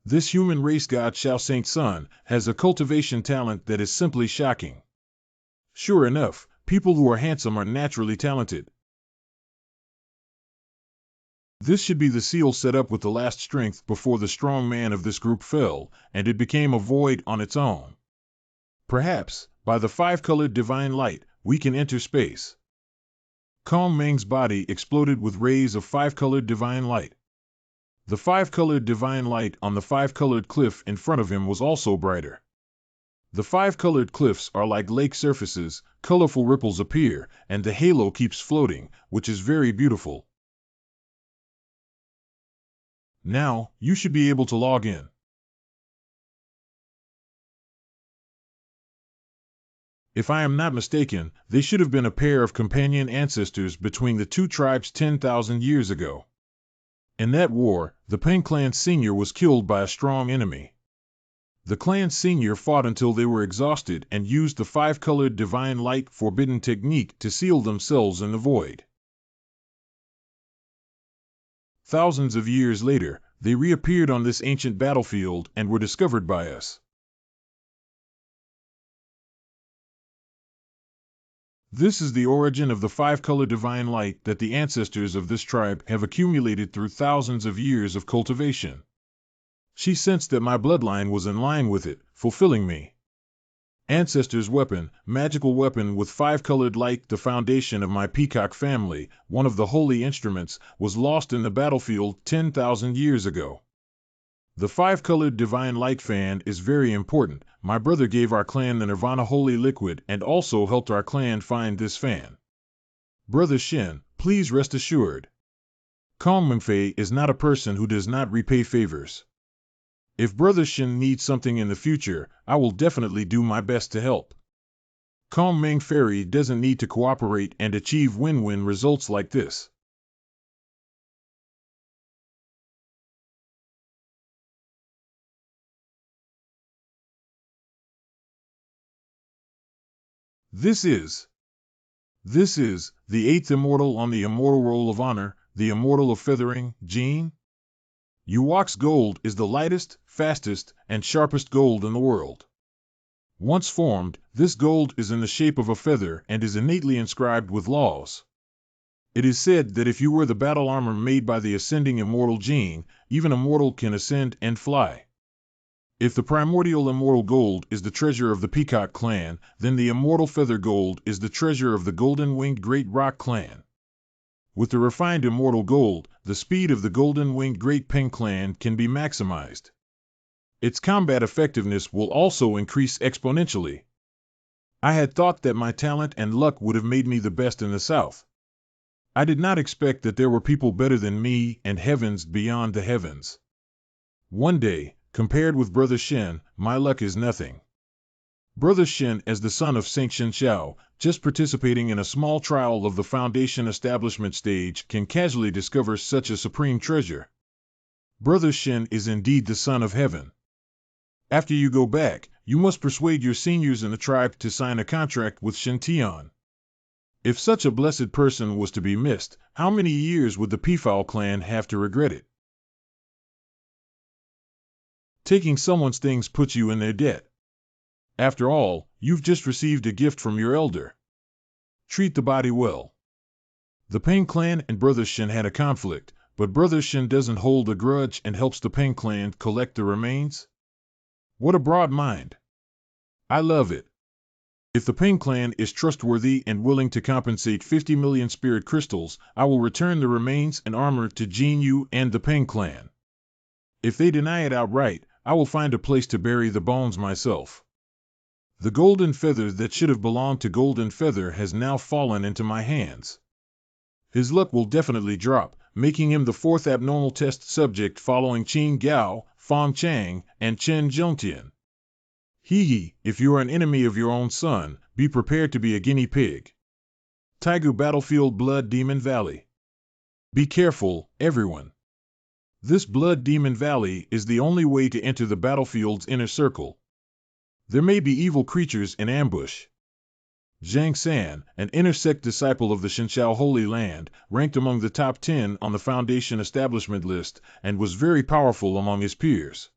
This human race god Xiao Saint Sun has a cultivation talent that is simply shocking. Sure enough, people who are handsome are naturally talented. This should be the seal set up with the last strength before the strong man of this group fell, and it became a void on its own. Perhaps, by the five-colored divine light, we can enter space. Kong Ming's body exploded with rays of five-colored divine light. The five-colored divine light on the five-colored cliff in front of him was also brighter. The five-colored cliffs are like lake surfaces, colorful ripples appear, and the halo keeps floating, which is very beautiful. Now, you should be able to log in. If I am not mistaken, they should have been a pair of companion ancestors between the two tribes 10,000 years ago. In that war, the Peng clan senior was killed by a strong enemy. The clan senior fought until they were exhausted and used the five-colored divine light forbidden technique to seal themselves in the void. Thousands of years later, they reappeared on this ancient battlefield and were discovered by us. This is the origin of the five-color divine light that the ancestors of this tribe have accumulated through thousands of years of cultivation. She sensed that my bloodline was in line with it, fulfilling me. Ancestor's weapon, magical weapon with five-colored light, the foundation of my peacock family, one of the holy instruments, was lost in the battlefield 10,000 years ago. The five-colored divine light fan is very important. My brother gave our clan the Nirvana holy liquid and also helped our clan find this fan. Brother Shin, please rest assured. Kong Mengfei is not a person who does not repay favors. If Brother Shin needs something in the future, I will definitely do my best to help. Kong Meng Fairy doesn't need to cooperate and achieve win-win results like this. This is the eighth immortal on the immortal roll of honor, the immortal of feathering, Jean. Yuwak's gold is the lightest, fastest, and sharpest gold in the world. Once formed, this gold is in the shape of a feather and is innately inscribed with laws. It is said that if you wear the battle armor made by the ascending immortal Jean, even a mortal can ascend and fly. If the primordial immortal gold is the treasure of the Peacock clan, then the immortal feather gold is the treasure of the golden-winged Great Rock clan. With the refined immortal gold, the speed of the golden-winged Great Peng clan can be maximized. Its combat effectiveness will also increase exponentially. I had thought that my talent and luck would have made me the best in the South. I did not expect that there were people better than me and heavens beyond the heavens. One day, compared with Brother Shen, my luck is nothing. Brother Shen, as the son of Saint Shen Xiao, just participating in a small trial of the Foundation establishment stage, can casually discover such a supreme treasure. Brother Shen is indeed the son of heaven. After you go back, you must persuade your seniors in the tribe to sign a contract with Shen Tian. If such a blessed person was to be missed, how many years would the Peafowl clan have to regret it? Taking someone's things puts you in their debt. After all, you've just received a gift from your elder. Treat the body well. The Peng clan and Brother Shen had a conflict, but Brother Shen doesn't hold a grudge and helps the Peng clan collect the remains. What a broad mind. I love it. If the Peng clan is trustworthy and willing to compensate 50 million spirit crystals, I will return the remains and armor to Jin Yu and the Peng clan. If they deny it outright, I will find a place to bury the bones myself. The golden feather that should have belonged to Golden Feather has now fallen into my hands. His luck will definitely drop, making him the fourth abnormal test subject following Qin Gao, Fang Chang, and Chen Zhongtian. Hee, if you are an enemy of your own son, be prepared to be a guinea pig. Taigu Battlefield Blood Demon Valley. Be careful, everyone. This Blood Demon Valley is the only way to enter the battlefield's inner circle. There may be evil creatures in ambush. Zhang San, an intersect disciple of the Shenxiao Holy Land, ranked among the top 10 on the Foundation establishment list and was very powerful among his peers.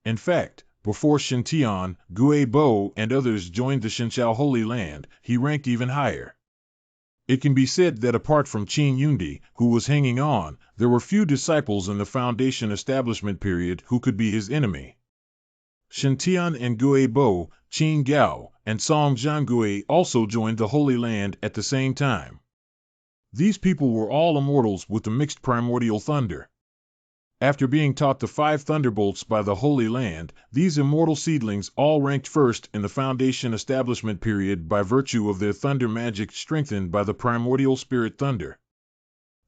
In fact, before Shen Tian, Gue Bo, and others joined the Shenxiao Holy Land, he ranked even higher. It can be said that apart from Qin Yundi, who was hanging on, there were few disciples in the Foundation establishment period who could be his enemy. Shen Tian and Gue Bo, Qin Gao, and Song Zhangui also joined the Holy Land at the same time. These people were all immortals with the mixed primordial thunder. After being taught the 5 thunderbolts by the Holy Land, these immortal seedlings all ranked first in the Foundation establishment period by virtue of their thunder magic strengthened by the primordial spirit thunder.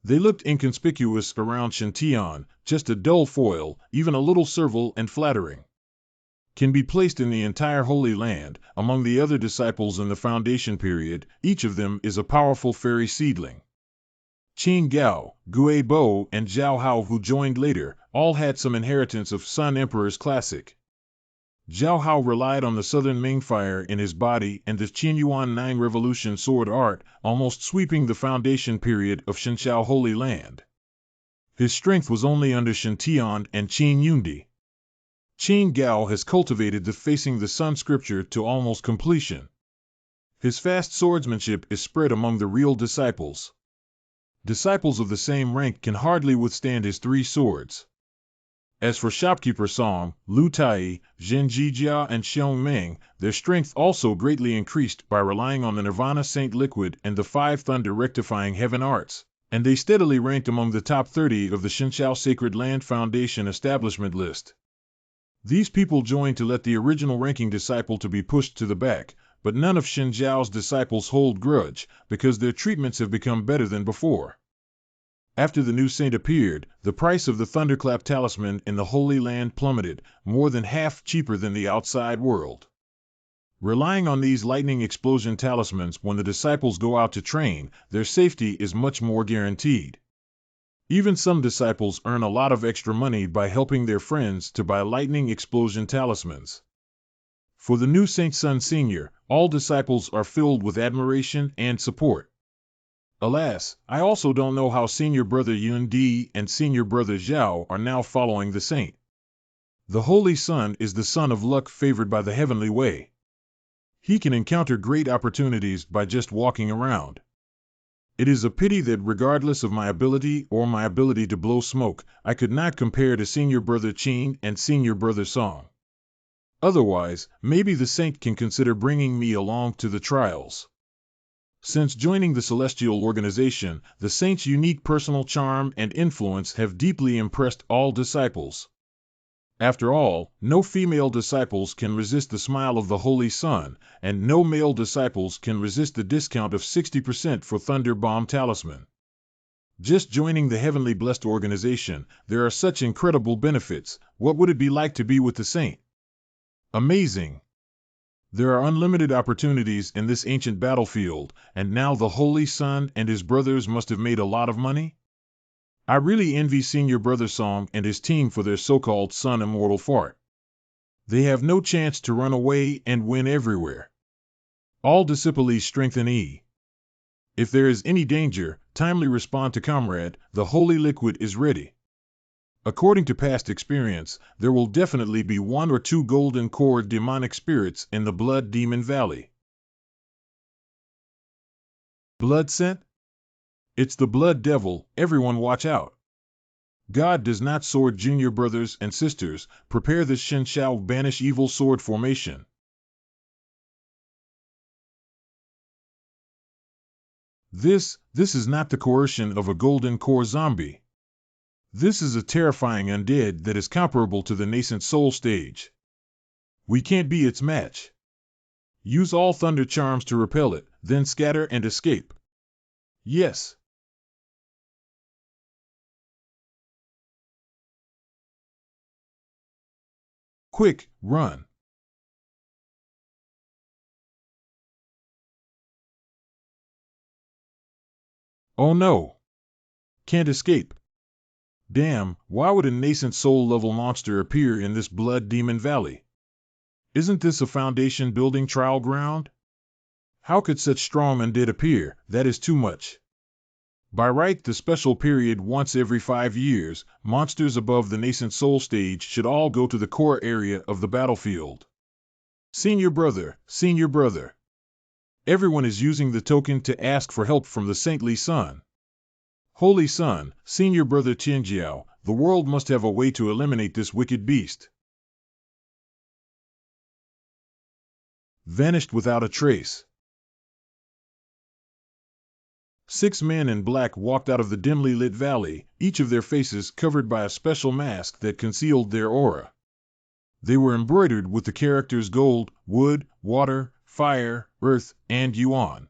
They looked inconspicuous around Shen Tian, just a dull foil, even a little servile and flattering. can be placed in the entire Holy Land. Among the other disciples in the foundation period, each of them is a powerful fairy seedling. Qin Gao, Gui Bo, and Zhao Hao, who joined later, all had some inheritance of Sun Emperor's classic. Zhao Hao relied on the Southern Ming fire in his body and the Qinyuan 9 Revolution sword art, almost sweeping the foundation period of Shenxiao Holy Land. His strength was only under Shen Tian and Qin Yundi. Qin Gao has cultivated the facing the sun scripture to almost completion. His fast swordsmanship is spread among the real disciples. Disciples of the same rank can hardly withstand his 3 swords. As for shopkeeper Song, Lu Tai, Zhen Jijia, and Xiong Meng, their strength also greatly increased by relying on the Nirvana Saint Liquid and the 5 Thunder Rectifying Heaven Arts, and they steadily ranked among the top 30 of the Shenxiao Sacred Land Foundation establishment list. These people joined to let the original ranking disciple to be pushed to the back, but none of Shenxiao's disciples hold grudge, because their treatments have become better than before. After the new saint appeared, the price of the Thunderclap talisman in the Holy Land plummeted, more than half cheaper than the outside world. Relying on these lightning explosion talismans when the disciples go out to train, their safety is much more guaranteed. Even some disciples earn a lot of extra money by helping their friends to buy lightning explosion talismans. For the new Saint Sun Senior, all disciples are filled with admiration and support. Alas, I also don't know how Senior Brother Yun Di and Senior Brother Zhao are now following the saint. The Holy Sun is the sun of luck favored by the heavenly way. He can encounter great opportunities by just walking around. It is a pity that regardless of my ability or my ability to blow smoke, I could not compare to Senior Brother Qin and Senior Brother Song. Otherwise, maybe the saint can consider bringing me along to the trials. Since joining the Celestial Organization, the saint's unique personal charm and influence have deeply impressed all disciples. After all, no female disciples can resist the smile of the Holy Sun, and no male disciples can resist the discount of 60% for Thunder Bomb Talisman. Just joining the Heavenly Blessed Organization, there are such incredible benefits. What would it be like to be with the saint? Amazing! There are unlimited opportunities in this ancient battlefield, and now the Holy Sun and his brothers must have made a lot of money? I really envy Senior Brother Song and his team for their so-called Sun Immortal fart. They have no chance to run away and win everywhere. All disciples strengthen E. If there is any danger, timely respond to comrade, the holy liquid is ready. According to past experience, there will definitely be 1 or 2 golden core demonic spirits in the Blood Demon Valley. Blood scent? It's the Blood Devil, everyone watch out. God does not sword junior brothers and sisters, prepare the Shenxiao banish evil sword formation. This is not the coercion of a golden core zombie. This is a terrifying undead that is comparable to the nascent soul stage. We can't be its match. Use all thunder charms to repel it, then scatter and escape. Yes. Quick, run. Oh no. Can't escape. Damn, why would a nascent soul-level monster appear in this Blood Demon Valley? Isn't this a foundation-building trial ground? How could such strong undead appear? That is too much. By right, the special period once every 5 years, monsters above the nascent soul stage should all go to the core area of the battlefield. Senior Brother, Senior Brother. Everyone is using the token to ask for help from the Saintly Sun. Holy Sun, Senior Brother Tianjiao, the world must have a way to eliminate this wicked beast. Vanished without a trace. 6 men in black walked out of the dimly lit valley, each of their faces covered by a special mask that concealed their aura. They were embroidered with the characters gold, wood, water, fire, earth, and yuan.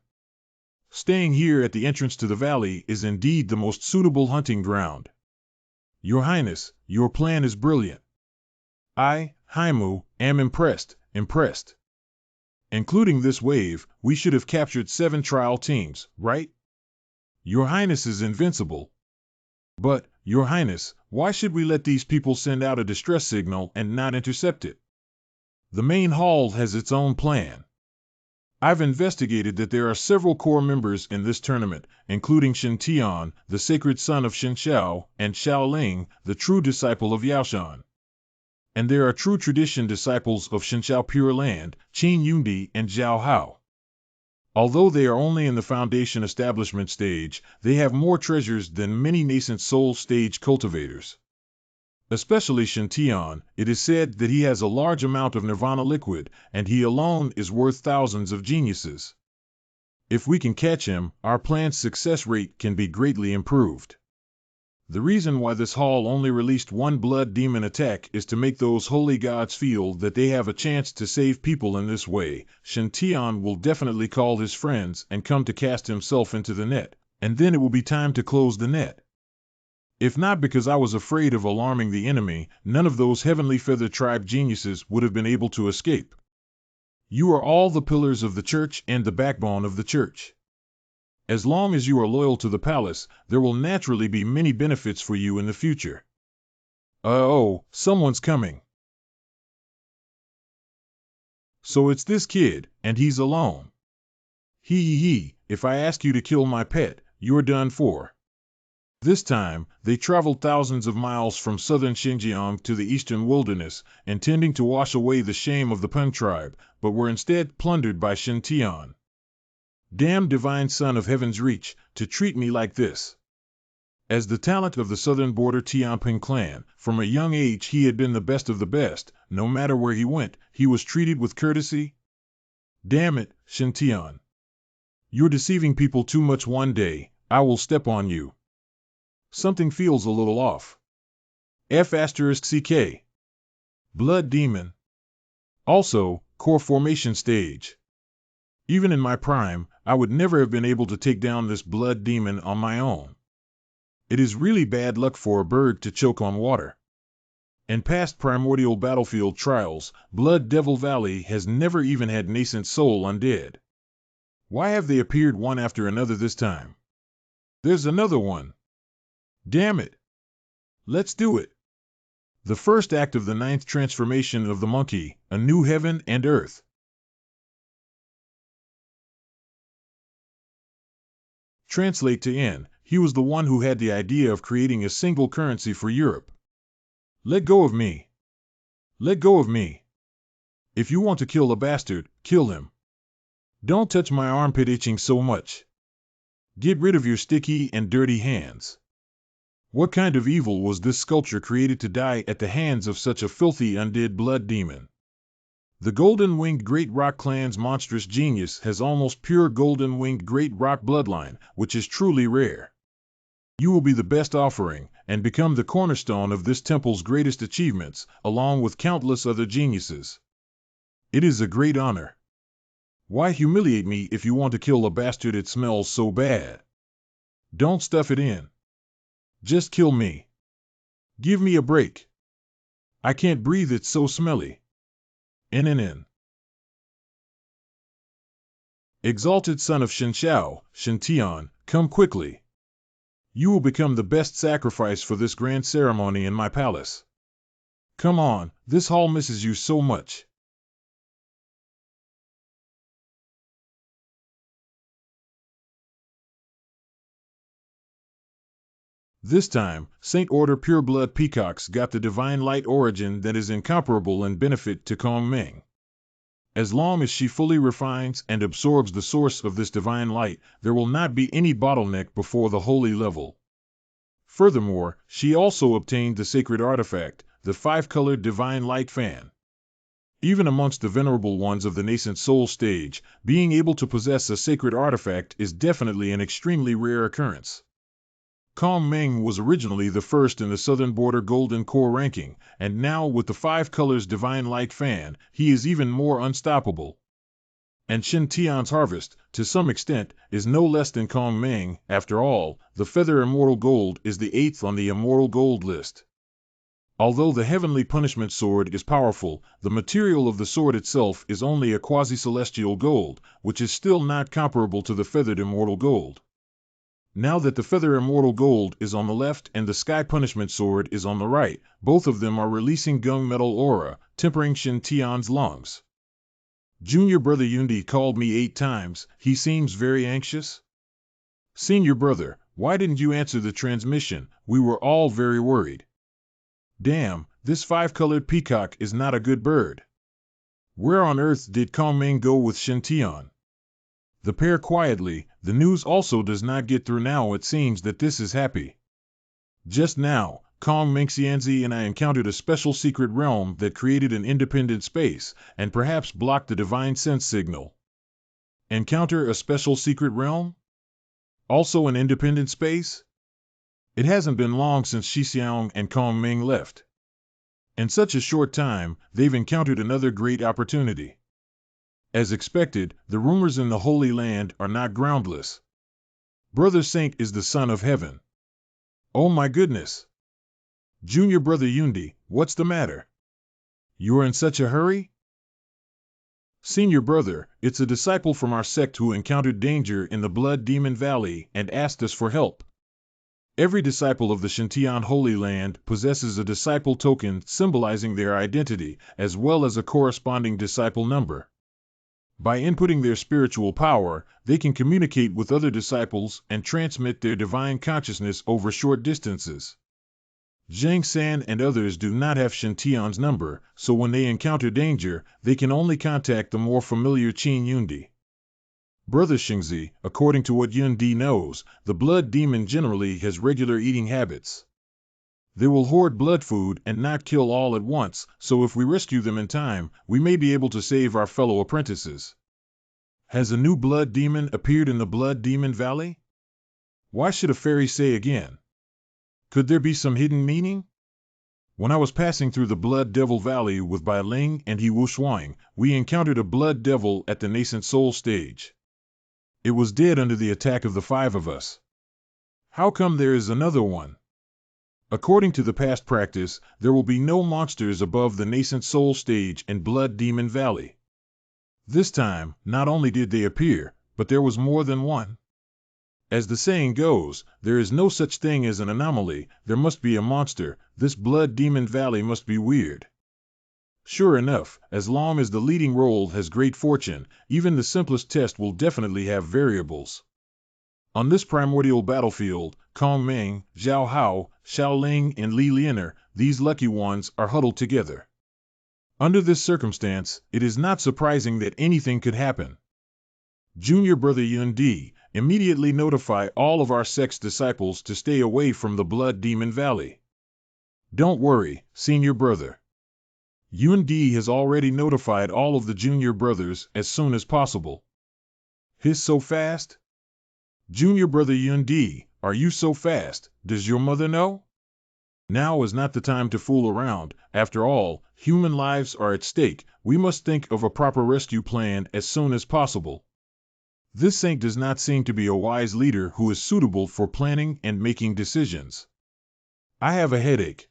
Staying here at the entrance to the valley is indeed the most suitable hunting ground. Your Highness, your plan is brilliant. Haimu, am impressed, impressed. Including this wave, we should have captured 7 trial teams, right? Your Highness is invincible. But, Your Highness, why should we let these people send out a distress signal and not intercept it? The main hall has its own plan. I've investigated that there are several core members in this tournament, including Shen Tian, the sacred son of Shen Xiao, and Xiao Ling, the true disciple of Yao Shan. And there are true tradition disciples of Shen Xiao Pure Land, Qin Yundi and Zhao Hao. Although they are only in the foundation establishment stage, they have more treasures than many nascent soul stage cultivators. Especially Shen Tian, it is said that he has a large amount of nirvana liquid, and he alone is worth thousands of geniuses. If we can catch him, our plan's success rate can be greatly improved. The reason why this hall only released 1 blood demon attack is to make those holy gods feel that they have a chance to save people in this way. Shen Tian will definitely call his friends and come to cast himself into the net, and then it will be time to close the net. If not because I was afraid of alarming the enemy, none of those heavenly feather tribe geniuses would have been able to escape. You are all the pillars of the church and the backbone of the church. As long as you are loyal to the palace, there will naturally be many benefits for you in the future. Oh, someone's coming. So it's this kid, and he's alone. If I ask you to kill my pet, you're done for. This time, they traveled thousands of miles from southern Xinjiang to the eastern wilderness, intending to wash away the shame of the Peng tribe, but were instead plundered by Shen Tian. Damn divine son of heaven's reach, to treat me like this. As the talent of the southern border Tianping clan, from a young age he had been the best of the best. No matter where he went, he was treated with courtesy. Damn it, Shen Tian. You're deceiving people too much. One day, I will step on you. Something feels a little off. F***CK. Blood demon. Also, core formation stage. Even in my prime, I would never have been able to take down this blood demon on my own. It is really bad luck for a bird to choke on water. In past primordial battlefield trials, Blood Devil Valley has never even had nascent soul undead. Why have they appeared one after another this time? There's another one. Damn it. Let's do it. The first act of the 9th transformation of the monkey, a new heaven and earth. Translate to N. He was the one who had the idea of creating a single currency for Europe. Let go of me. Let go of me. If you want to kill a bastard, kill him. Don't touch my armpit itching so much. Get rid of your sticky and dirty hands. What kind of evil was this sculpture created to die at the hands of such a filthy undead blood demon? The golden-winged Great Rock clan's monstrous genius has almost pure golden-winged Great Rock bloodline, which is truly rare. You will be the best offering, and become the cornerstone of this temple's greatest achievements, along with countless other geniuses. It is a great honor. Why humiliate me if you want to kill a bastard? It smells so bad. Don't stuff it in. Just kill me. Give me a break. I can't breathe, it's so smelly. NNN. Exalted son of Shen Xiao, Shen Tian, come quickly. You will become the best sacrifice for this grand ceremony in my palace. Come on, this hall misses you so much. This time, Saint Order Pureblood Peacocks got the divine light origin that is incomparable in benefit to Kong Ming. As long as she fully refines and absorbs the source of this divine light, there will not be any bottleneck before the holy level. Furthermore, she also obtained the sacred artifact, the 5-colored divine light fan. Even amongst the venerable ones of the nascent soul stage, being able to possess a sacred artifact is definitely an extremely rare occurrence. Kong Ming was originally the first in the Southern Border Golden Core ranking, and now with the 5 colors Divine Light Fan, he is even more unstoppable. And Shen Tian's harvest, to some extent, is no less than Kong Ming. After all, the Feather Immortal Gold is the 8th on the Immortal Gold list. Although the heavenly punishment sword is powerful, the material of the sword itself is only a quasi-celestial gold, which is still not comparable to the feathered immortal gold. Now that the feather immortal gold is on the left and the sky punishment sword is on the right, both of them are releasing gunmetal aura, tempering Shin Tian's lungs. Junior brother Yundi called me 8 times, he seems very anxious. Senior brother, why didn't you answer the transmission? We were all very worried. Damn, this 5-colored peacock is not a good bird. Where on earth did Kongming go with Shin Tian? The pair quietly, the news also does not get through now. It seems that this is happy. Just now, Kong Mengxianzi and I encountered a special secret realm that created an independent space, and perhaps blocked the divine sense signal. Encounter a special secret realm? Also an independent space? It hasn't been long since Xixiang and Kong Ming left. In such a short time, they've encountered another great opportunity. As expected, the rumors in the Holy Land are not groundless. Brother Saint is the son of heaven. Oh my goodness! Junior brother Yundi, what's the matter? You are in such a hurry? Senior brother, it's a disciple from our sect who encountered danger in the Blood Demon Valley and asked us for help. Every disciple of the Shintian Holy Land possesses a disciple token symbolizing their identity, as well as a corresponding disciple number. By inputting their spiritual power, they can communicate with other disciples and transmit their divine consciousness over short distances. Zhang San and others do not have Shin Tian's number, so when they encounter danger, they can only contact the more familiar Qin Yundi. Brother Xingzi, according to what Yundi knows, the blood demon generally has regular eating habits. They will hoard blood food and not kill all at once, so if we rescue them in time, we may be able to save our fellow apprentices. Has a new blood demon appeared in the Blood Demon Valley? Why should a fairy say again? Could there be some hidden meaning? When I was passing through the Blood Devil Valley with Bai Ling and He Wushuang, we encountered a blood devil at the nascent soul stage. It was dead under the attack of the 5 of us. How come there is another one? According to the past practice, there will be no monsters above the nascent soul stage in Blood Demon Valley. This time, not only did they appear, but there was more than one. As the saying goes, there is no such thing as an anomaly, there must be a monster. This Blood Demon Valley must be weird. Sure enough, as long as the leading role has great fortune, even the simplest test will definitely have variables. On this primordial battlefield, Kong Ming, Zhao Hao, Xiao Ling, and Li Lianer, these lucky ones, are huddled together. Under this circumstance, it is not surprising that anything could happen. Junior brother Yundi, immediately notify all of our sect's disciples to stay away from the Blood Demon Valley. Don't worry, senior brother. Yundi has already notified all of the junior brothers as soon as possible. His so fast? Junior brother Yundi, are you so fast? Does your mother know? Now is not the time to fool around. After all, human lives are at stake. We must think of a proper rescue plan as soon as possible. This saint does not seem to be a wise leader who is suitable for planning and making decisions. I have a headache.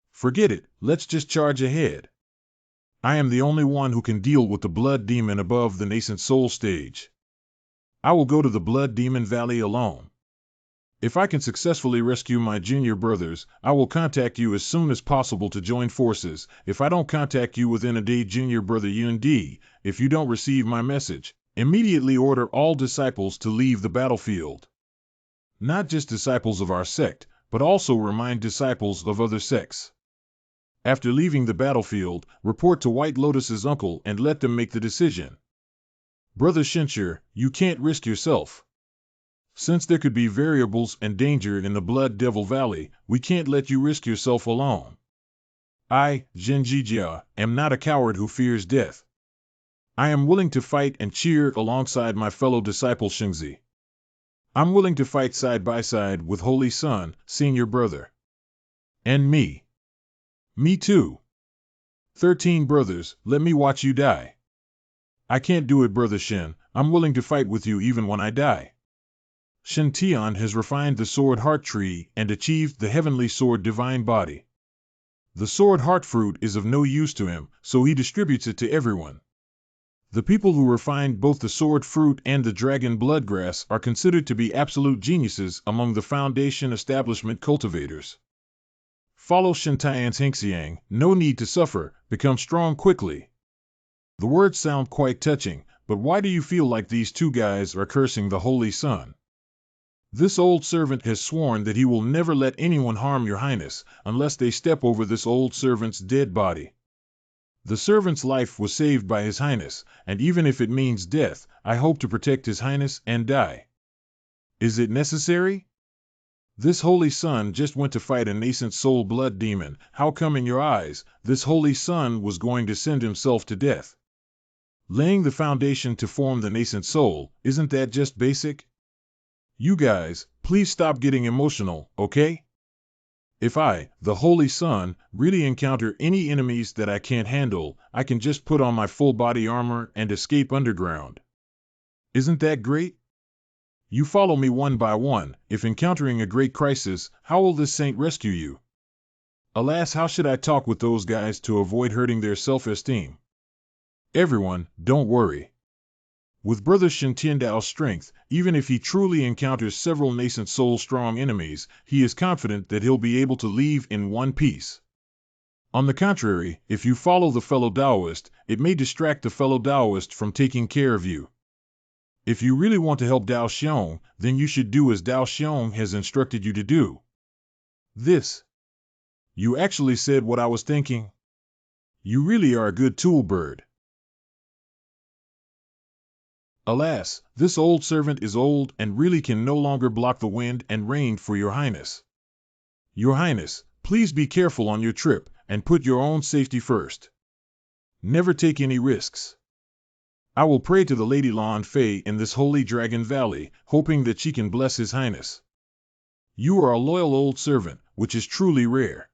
Forget it, let's just charge ahead. I am the only one who can deal with the blood demon above the nascent soul stage. I will go to the Blood Demon Valley alone. If I can successfully rescue my junior brothers, I will contact you as soon as possible to join forces. If I don't contact you within a day, junior brother Yundi, if you don't receive my message, immediately order all disciples to leave the battlefield. Not just disciples of our sect, but also remind disciples of other sects. After leaving the battlefield, report to White Lotus's uncle and let them make the decision. Brother Shincher, you can't risk yourself. Since there could be variables and danger in the Blood Devil Valley, we can't let you risk yourself alone. I, Zhenjijia, am not a coward who fears death. I am willing to fight and cheer alongside my fellow disciple Xingzi. I'm willing to fight side by side with Holy Son, senior brother. And me. Me too. 13 brothers, let me watch you die. I can't do it, brother Shin. I'm willing to fight with you even when I die. Shin Tian has refined the sword heart tree and achieved the heavenly sword divine body. The sword heart fruit is of no use to him, so he distributes it to everyone. The people who refined both the sword fruit and the dragon bloodgrass are considered to be absolute geniuses among the Foundation establishment cultivators. Follow Shintian's Hengxiang, no need to suffer, become strong quickly. The words sound quite touching, but why do you feel like these two guys are cursing the Holy Sun? This old servant has sworn that he will never let anyone harm your highness, unless they step over this old servant's dead body. The servant's life was saved by his highness, and even if it means death, I hope to protect his highness and die. Is it necessary? This Holy Sun just went to fight a nascent soul blood demon. How come in your eyes, this Holy Sun was going to send himself to death? Laying the foundation to form the nascent soul, isn't that just basic? You guys, please stop getting emotional, okay? If I, the Holy Sun, really encounter any enemies that I can't handle, I can just put on my full body armor and escape underground. Isn't that great? You follow me one by one. If encountering a great crisis, how will this saint rescue you? Alas, how should I talk with those guys to avoid hurting their self-esteem? Everyone, don't worry. With Brother Shintiandao's strength, even if he truly encounters several nascent soul-strong enemies, he is confident that he'll be able to leave in one piece. On the contrary, if you follow the fellow Taoist, it may distract the fellow Taoist from taking care of you. If you really want to help Dao Xiong, then you should do as Dao Xiong has instructed you to do. This. You actually said what I was thinking. You really are a good tool bird. Alas, this old servant is old and really can no longer block the wind and rain for your highness. Your highness, please be careful on your trip and put your own safety first. Never take any risks. I will pray to the Lady Lan Fei in this holy dragon valley, hoping that she can bless his highness. You are a loyal old servant, which is truly rare.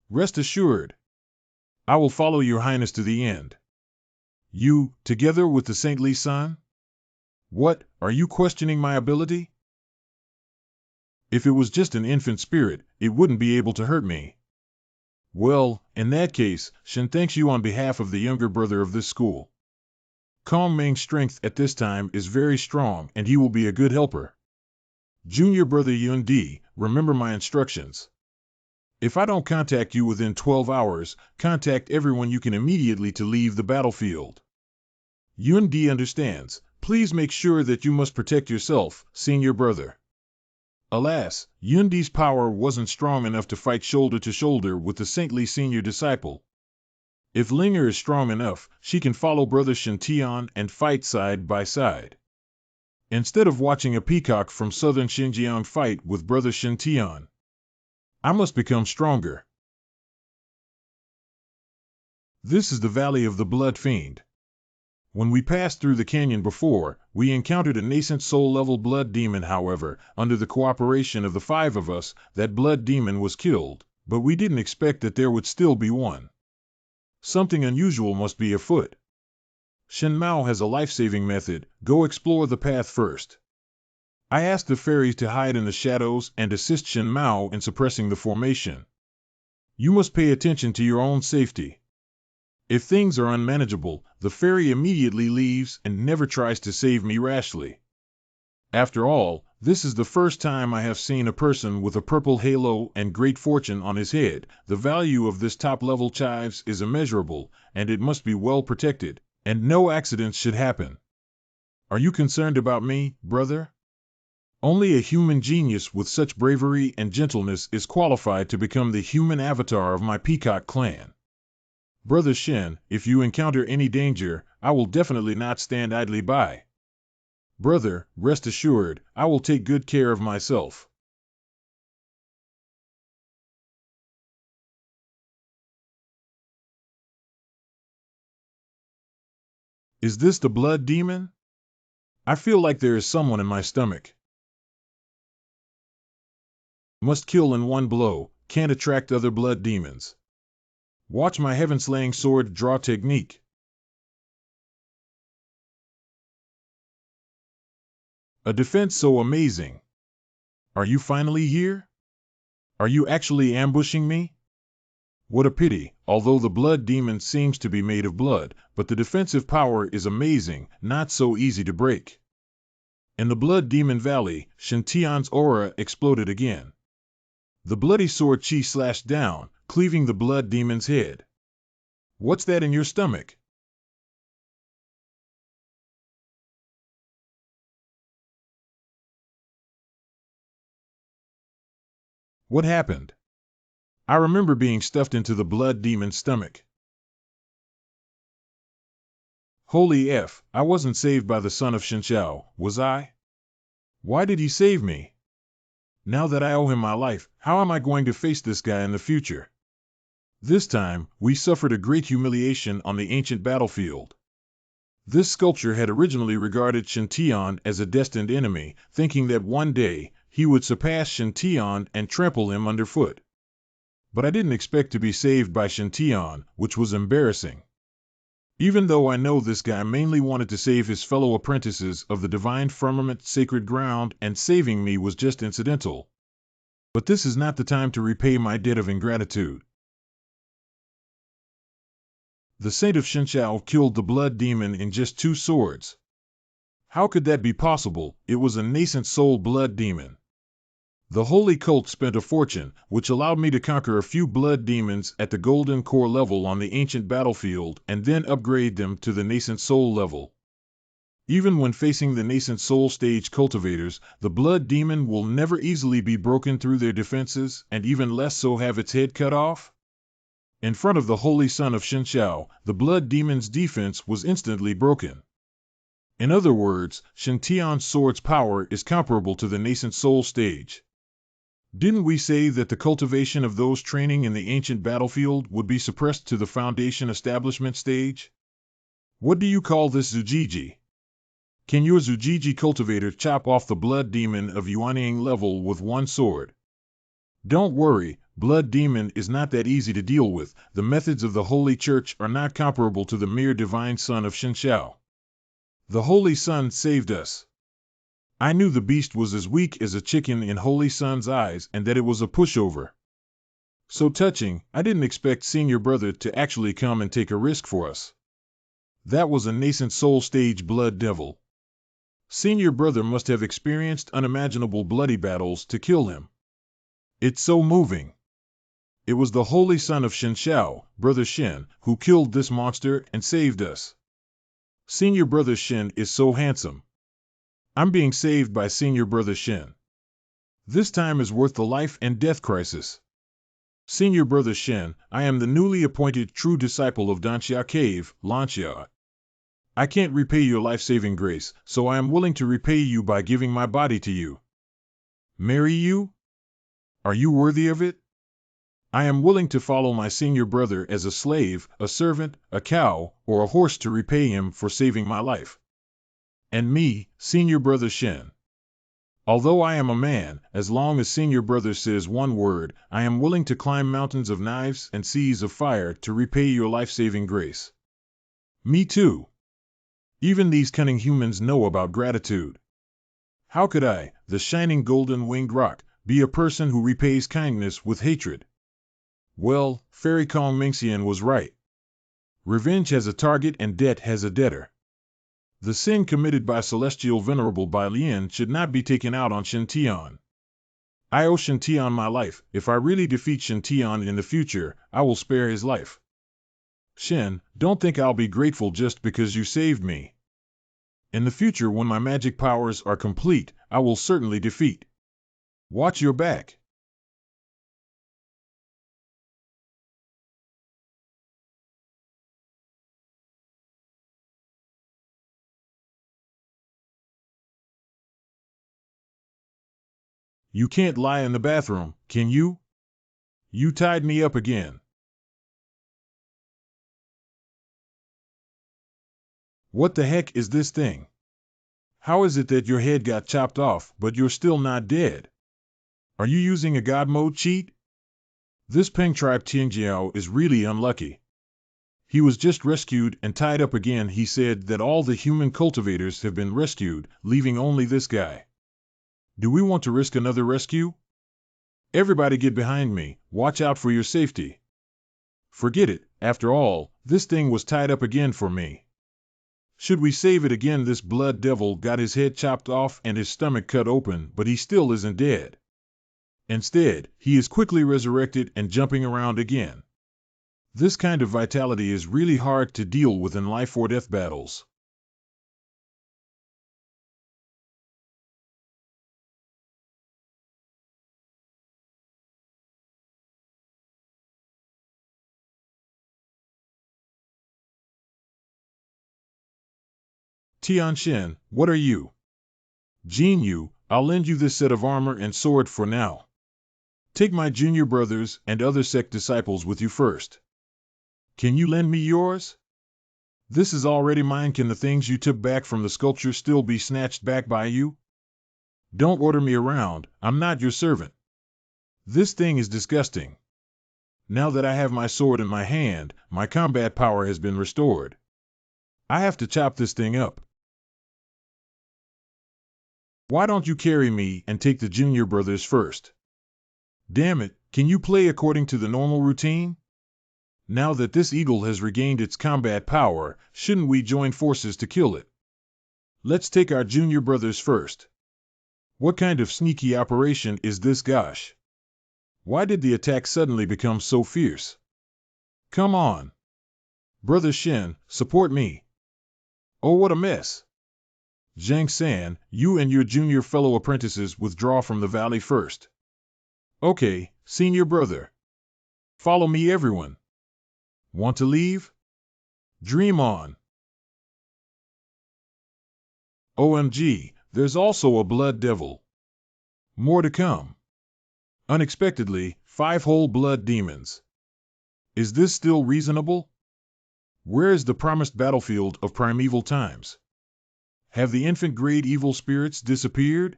Rest assured. I will follow your highness to the end. You, together with the saintly son? What, are you questioning my ability? If it was just an infant spirit, it wouldn't be able to hurt me. Well, in that case, Shen thanks you on behalf of the younger brother of this school. Kong Meng's strength at this time is very strong and he will be a good helper. Junior brother Yun Di, remember my instructions. If I don't contact you within 12 hours, contact everyone you can immediately to leave the battlefield. Yun Di understands. Please make sure that you must protect yourself, senior brother. Alas, Yun Di's power wasn't strong enough to fight shoulder to shoulder with the saintly senior disciple. If Linger is strong enough, she can follow Brother Shintian and fight side by side. Instead of watching a peacock from southern Xinjiang fight with Brother Shintian, I must become stronger. This is the Valley of the Blood Fiend. When we passed through the canyon before, we encountered a nascent soul-level blood demon. However, under the cooperation of the 5 of us, that blood demon was killed, but we didn't expect that there would still be one. Something unusual must be afoot. Shen Mao has a life-saving method. Go explore the path first. I asked the fairies to hide in the shadows and assist Shen Mao in suppressing the formation. You must pay attention to your own safety. If things are unmanageable, the fairy immediately leaves and never tries to save me rashly. After all, this is the first time I have seen a person with a purple halo and great fortune on his head. The value of this top-level chives is immeasurable, and it must be well protected, and no accidents should happen. Are you concerned about me, brother? Only a human genius with such bravery and gentleness is qualified to become the human avatar of my peacock clan. Brother Shen, if you encounter any danger, I will definitely not stand idly by. Brother, rest assured, I will take good care of myself. Is this the blood demon? I feel like there is someone in my stomach. Must kill in one blow, can't attract other blood demons. Watch my heaven-slaying sword draw technique. A defense so amazing. Are you finally here? Are you actually ambushing me? What a pity, although the blood demon seems to be made of blood, but the defensive power is amazing, not so easy to break. In the Blood Demon Valley, Shintian's aura exploded again. The bloody sword chi slashed down, cleaving the blood demon's head. What's that in your stomach? What happened? I remember being stuffed into the blood demon's stomach. Holy F, I wasn't saved by the son of Shinshao, was I? Why did he save me? Now that I owe him my life, how am I going to face this guy in the future? This time, we suffered a great humiliation on the ancient battlefield. This sculpture had originally regarded Shintian as a destined enemy, thinking that one day, he would surpass Shintian and trample him underfoot. But I didn't expect to be saved by Shintian, which was embarrassing. Even though I know this guy mainly wanted to save his fellow apprentices of the divine firmament sacred ground, and saving me was just incidental. But this is not the time to repay my debt of ingratitude. The Saint of Shinshao killed the blood demon in just 2 swords. How could that be possible? It was a nascent soul blood demon. The holy cult spent a fortune, which allowed me to conquer a few blood demons at the golden core level on the ancient battlefield and then upgrade them to the nascent soul level. Even when facing the nascent soul stage cultivators, the blood demon will never easily be broken through their defenses, and even less so have its head cut off. In front of the holy son of Shinshao, the blood demon's defense was instantly broken. In other words, Shintian's sword's power is comparable to the nascent soul stage. Didn't we say that the cultivation of those training in the ancient battlefield would be suppressed to the foundation establishment stage? What do you call this Zujiji? Can your Zujiji cultivator chop off the blood demon of Yuanying level with 1 sword? Don't worry, blood demon is not that easy to deal with. The methods of the Holy Church are not comparable to the mere divine son of Shinshao. The Holy Son saved us. I knew the beast was as weak as a chicken in Holy Son's eyes and that it was a pushover. So touching, I didn't expect Senior Brother to actually come and take a risk for us. That was a nascent soul stage blood devil. Senior Brother must have experienced unimaginable bloody battles to kill him. It's so moving. It was the Holy Son of Shinshao, Brother Shin, who killed this monster and saved us. Senior Brother Shin is so handsome. I'm being saved by Senior Brother Shin. This time is worth the life and death crisis. Senior Brother Shin, I am the newly appointed true disciple of Danxia Cave, Lanxia. I can't repay your life-saving grace, so I am willing to repay you by giving my body to you. Marry you? Are you worthy of it? I am willing to follow my senior brother as a slave, a servant, a cow, or a horse to repay him for saving my life. And me, Senior Brother Shin. Although I am a man, as long as Senior Brother says 1 word, I am willing to climb mountains of knives and seas of fire to repay your life-saving grace. Me too. Even these cunning humans know about gratitude. How could I, the shining golden winged rock, be a person who repays kindness with hatred? Well, Fairy Kong Mingxian was right. Revenge has a target and debt has a debtor. The sin committed by Celestial Venerable Bai Lian should not be taken out on Shintian. I owe Shintian my life. If I really defeat Shintian in the future, I will spare his life. Shin, don't think I'll be grateful just because you saved me. In the future, when my magic powers are complete, I will certainly defeat. Watch your back. You can't lie in the bathroom, can you? You tied me up again. What the heck is this thing? How is it that your head got chopped off, but you're still not dead? Are you using a God mode cheat? This Peng tribe Tianjiao is really unlucky. He was just rescued and tied up again. He said that all the human cultivators have been rescued, leaving only this guy. Do we want to risk another rescue? Everybody get behind me, watch out for your safety. Forget it, after all, this thing was tied up again for me. Should we save it again? This blood devil got his head chopped off and his stomach cut open, but he still isn't dead. Instead, he is quickly resurrected and jumping around again. This kind of vitality is really hard to deal with in life or death battles. Tian, what are you? Jin Yu, I'll lend you this set of armor and sword for now. Take my junior brothers and other sect disciples with you first. Can you lend me yours? This is already mine. Can the things you took back from the sculpture still be snatched back by you? Don't order me around, I'm not your servant. This thing is disgusting. Now that I have my sword in my hand, my combat power has been restored. I have to chop this thing up. Why don't you carry me and take the junior brothers first? Damn it, can you play according to the normal routine? Now that this eagle has regained its combat power, shouldn't we join forces to kill it? Let's take our junior brothers first. What kind of sneaky operation is this, gosh? Why did the attack suddenly become so fierce? Come on. Brother Shen, support me. Oh, what a mess. Zhang San, you and your junior fellow apprentices withdraw from the valley first. Okay, senior brother. Follow me, everyone. Want to leave? Dream on. OMG, there's also a blood devil. More to come. Unexpectedly, 5 whole blood demons. Is this still reasonable? Where is the promised battlefield of primeval times? Have the infant-grade evil spirits disappeared?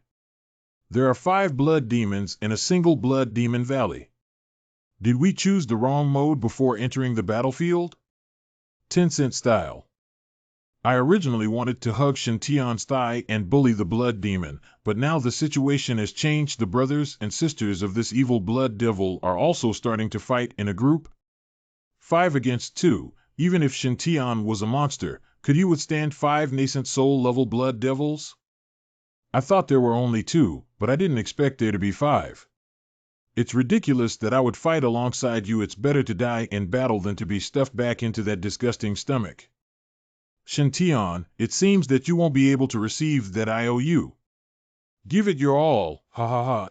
There are 5 blood demons in a single blood demon valley. Did we choose the wrong mode before entering the battlefield? Tencent style. I originally wanted to hug Shintian's thigh and bully the blood demon, but now the situation has changed. The brothers and sisters of this evil blood devil are also starting to fight in a group. 5 against 2, even if Shintian was a monster, could he withstand 5 nascent soul-level blood devils? I thought there were only 2, but I didn't expect there to be 5. It's ridiculous that I would fight alongside you. It's better to die in battle than to be stuffed back into that disgusting stomach. Shintian, it seems that you won't be able to receive that IOU. Give it your all, ha ha ha.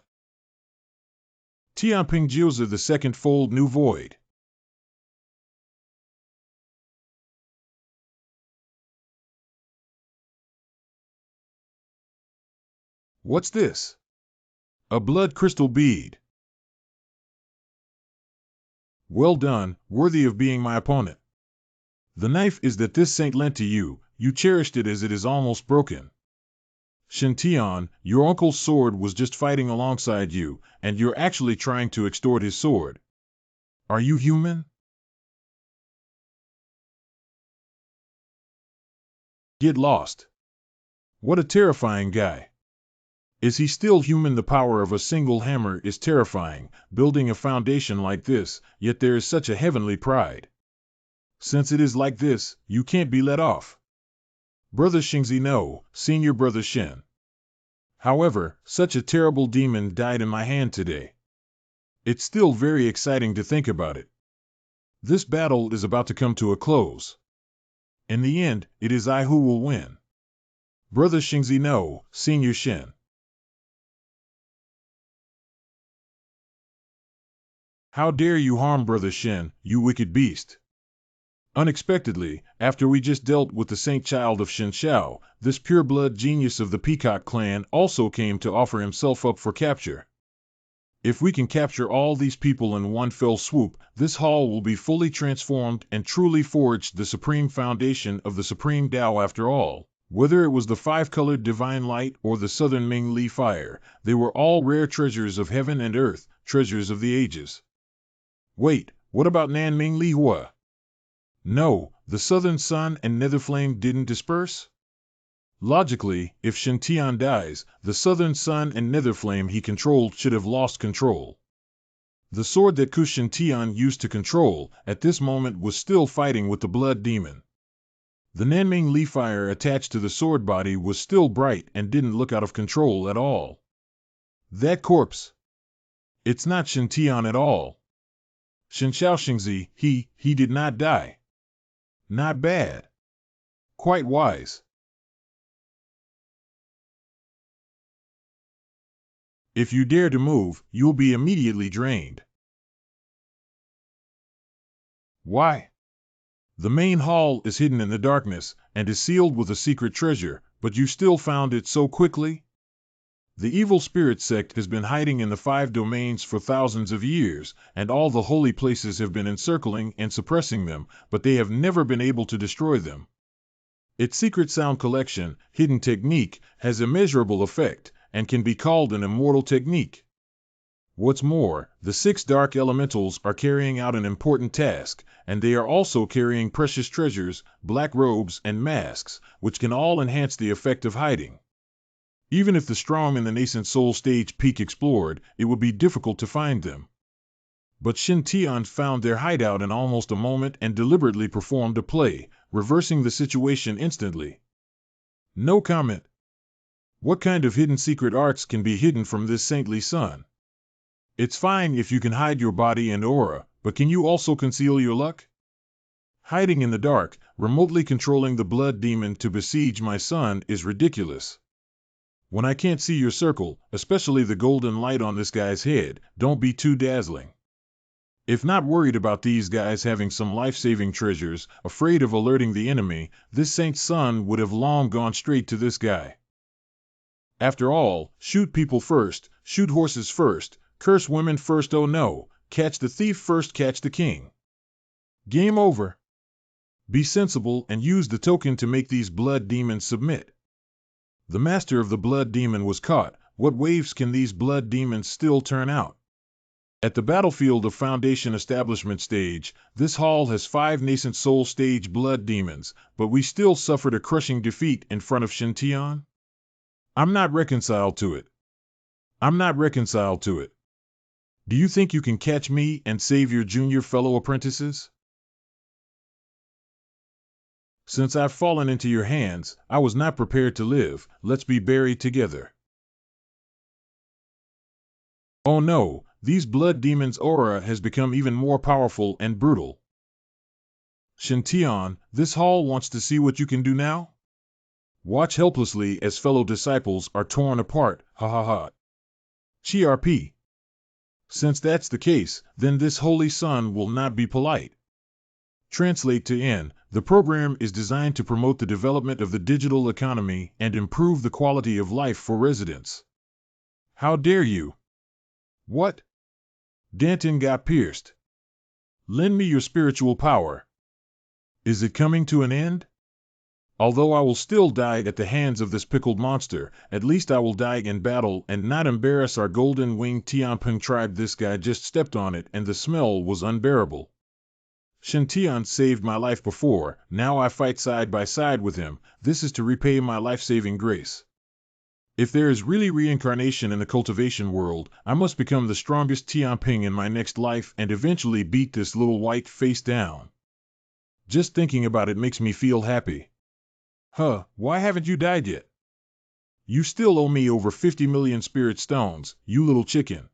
Tianping Jiuzi the second fold new void. What's this? A blood crystal bead. Well done, worthy of being my opponent. The knife is that this saint lent to you, you cherished it as it is almost broken. Shintian, your uncle's sword was just fighting alongside you, and you're actually trying to extort his sword. Are you human? Get lost. What a terrifying guy. Is he still human? The power of a single hammer is terrifying, building a foundation like this, yet there is such a heavenly pride. Since it is like this, you can't be let off. Brother Xingzi, no, senior brother Shen. However, such a terrible demon died in my hand today. It's still very exciting to think about it. This battle is about to come to a close. In the end, it is I who will win. Brother Xingzi, no, senior Shen. How dare you harm Brother Shen, you wicked beast! Unexpectedly, after we just dealt with the saint child of Shen Xiao, this pure-blood genius of the Peacock clan also came to offer himself up for capture. If we can capture all these people in one fell swoop, this hall will be fully transformed and truly forged the supreme foundation of the supreme Tao. After all, whether it was the 5-colored divine light or the southern Ming Li fire, they were all rare treasures of heaven and earth, treasures of the ages. Wait, what about Nan Ming Li Hua? No, the southern sun and nether flame didn't disperse? Logically, if Shintian dies, the southern sun and nether flame he controlled should have lost control. The sword that Kushin Tian used to control, at this moment was still fighting with the blood demon. The Nanming Li fire attached to the sword body was still bright and didn't look out of control at all. That corpse. It's not Shin Tian at all. Shin Xiaoxingzi, he did not die. Not bad. Quite wise. If you dare to move, you'll be immediately drained. Why? The main hall is hidden in the darkness and is sealed with a secret treasure, but you still found it so quickly? The evil spirit sect has been hiding in the 5 domains for thousands of years, and all the holy places have been encircling and suppressing them, but they have never been able to destroy them. Its secret sound collection, hidden technique, has immeasurable effect, and can be called an immortal technique. What's more, the 6 dark elementals are carrying out an important task, and they are also carrying precious treasures, black robes, and masks, which can all enhance the effect of hiding. Even if the strong in the nascent soul stage peak explored, it would be difficult to find them. But Shin Tian found their hideout in almost a moment and deliberately performed a play, reversing the situation instantly. No comment. What kind of hidden secret arts can be hidden from this saintly son? It's fine if you can hide your body and aura, but can you also conceal your luck? Hiding in the dark, remotely controlling the blood demon to besiege my son is ridiculous. When I can't see your circle, especially the golden light on this guy's head, don't be too dazzling. If not worried about these guys having some life-saving treasures, afraid of alerting the enemy, this saint's son would have long gone straight to this guy. After all, shoot people first, shoot horses first, curse women first, oh no, catch the thief first, catch the king. Game over. Be sensible and use the token to make these blood demons submit. The master of the blood demon was caught. What waves can these blood demons still turn out? At the battlefield of Foundation Establishment stage, this hall has 5 nascent soul stage blood demons, but we still suffered a crushing defeat in front of Shin Tian. I'm not reconciled to it. I'm not reconciled to it. Do you think you can catch me and save your junior fellow apprentices? Since I've fallen into your hands, I was not prepared to live. Let's be buried together. Oh no, these blood demons' aura has become even more powerful and brutal. Shin Tian, this hall wants to see what you can do now? Watch helplessly as fellow disciples are torn apart, ha ha ha. CRP. Since that's the case, then this holy son will not be polite. Translate to N. The program is designed to promote the development of the digital economy and improve the quality of life for residents. How dare you? What? Danton got pierced. Lend me your spiritual power. Is it coming to an end? Although I will still die at the hands of this pickled monster, at least I will die in battle and not embarrass our golden-winged Tianping tribe. This guy just stepped on it and the smell was unbearable. Shin Tian saved my life before, now I fight side by side with him. This is to repay my life-saving grace. If there is really reincarnation in the cultivation world, I must become the strongest Tianping in my next life and eventually beat this little white face down. Just thinking about it makes me feel happy. Huh, why haven't you died yet? You still owe me over 50 million spirit stones, you little chicken.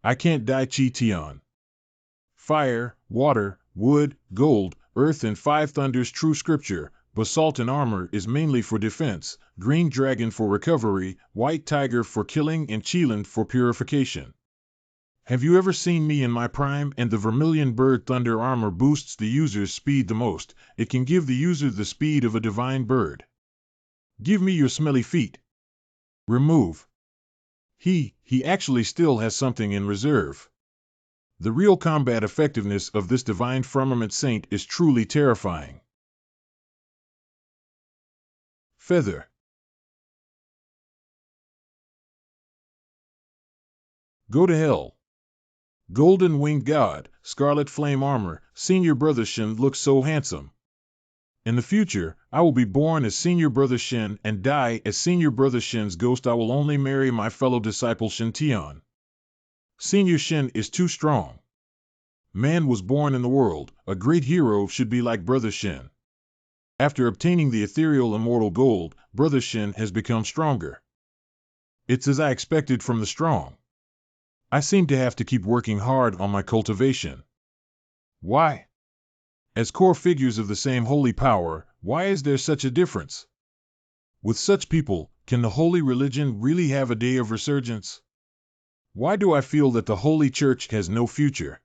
I can't die, Chi Tian. Fire, water, wood, gold, earth and 5 thunders. True scripture. Basalt and armor is mainly for defense, green dragon for recovery, white tiger for killing and Qilin for purification. Have you ever seen me in my prime? And the vermilion bird thunder armor boosts the user's speed the most. It can give the user the speed of a divine bird. Give me your smelly feet. Remove. He actually still has something in reserve. The real combat effectiveness of this divine firmament saint is truly terrifying. Feather. Go to hell. Golden winged god, scarlet flame armor, senior brother Shin looks so handsome. In the future, I will be born as senior brother Shin and die as senior brother Shin's ghost. I will only marry my fellow disciple Shin Tian. Senior Shin is too strong. Man was born in the world, a great hero should be like Brother Shin. After obtaining the ethereal immortal gold, Brother Shin has become stronger. It's as I expected from the strong. I seem to have to keep working hard on my cultivation. Why? As core figures of the same holy power, why is there such a difference? With such people, can the holy religion really have a day of resurgence? Why do I feel that the Holy Church has no future?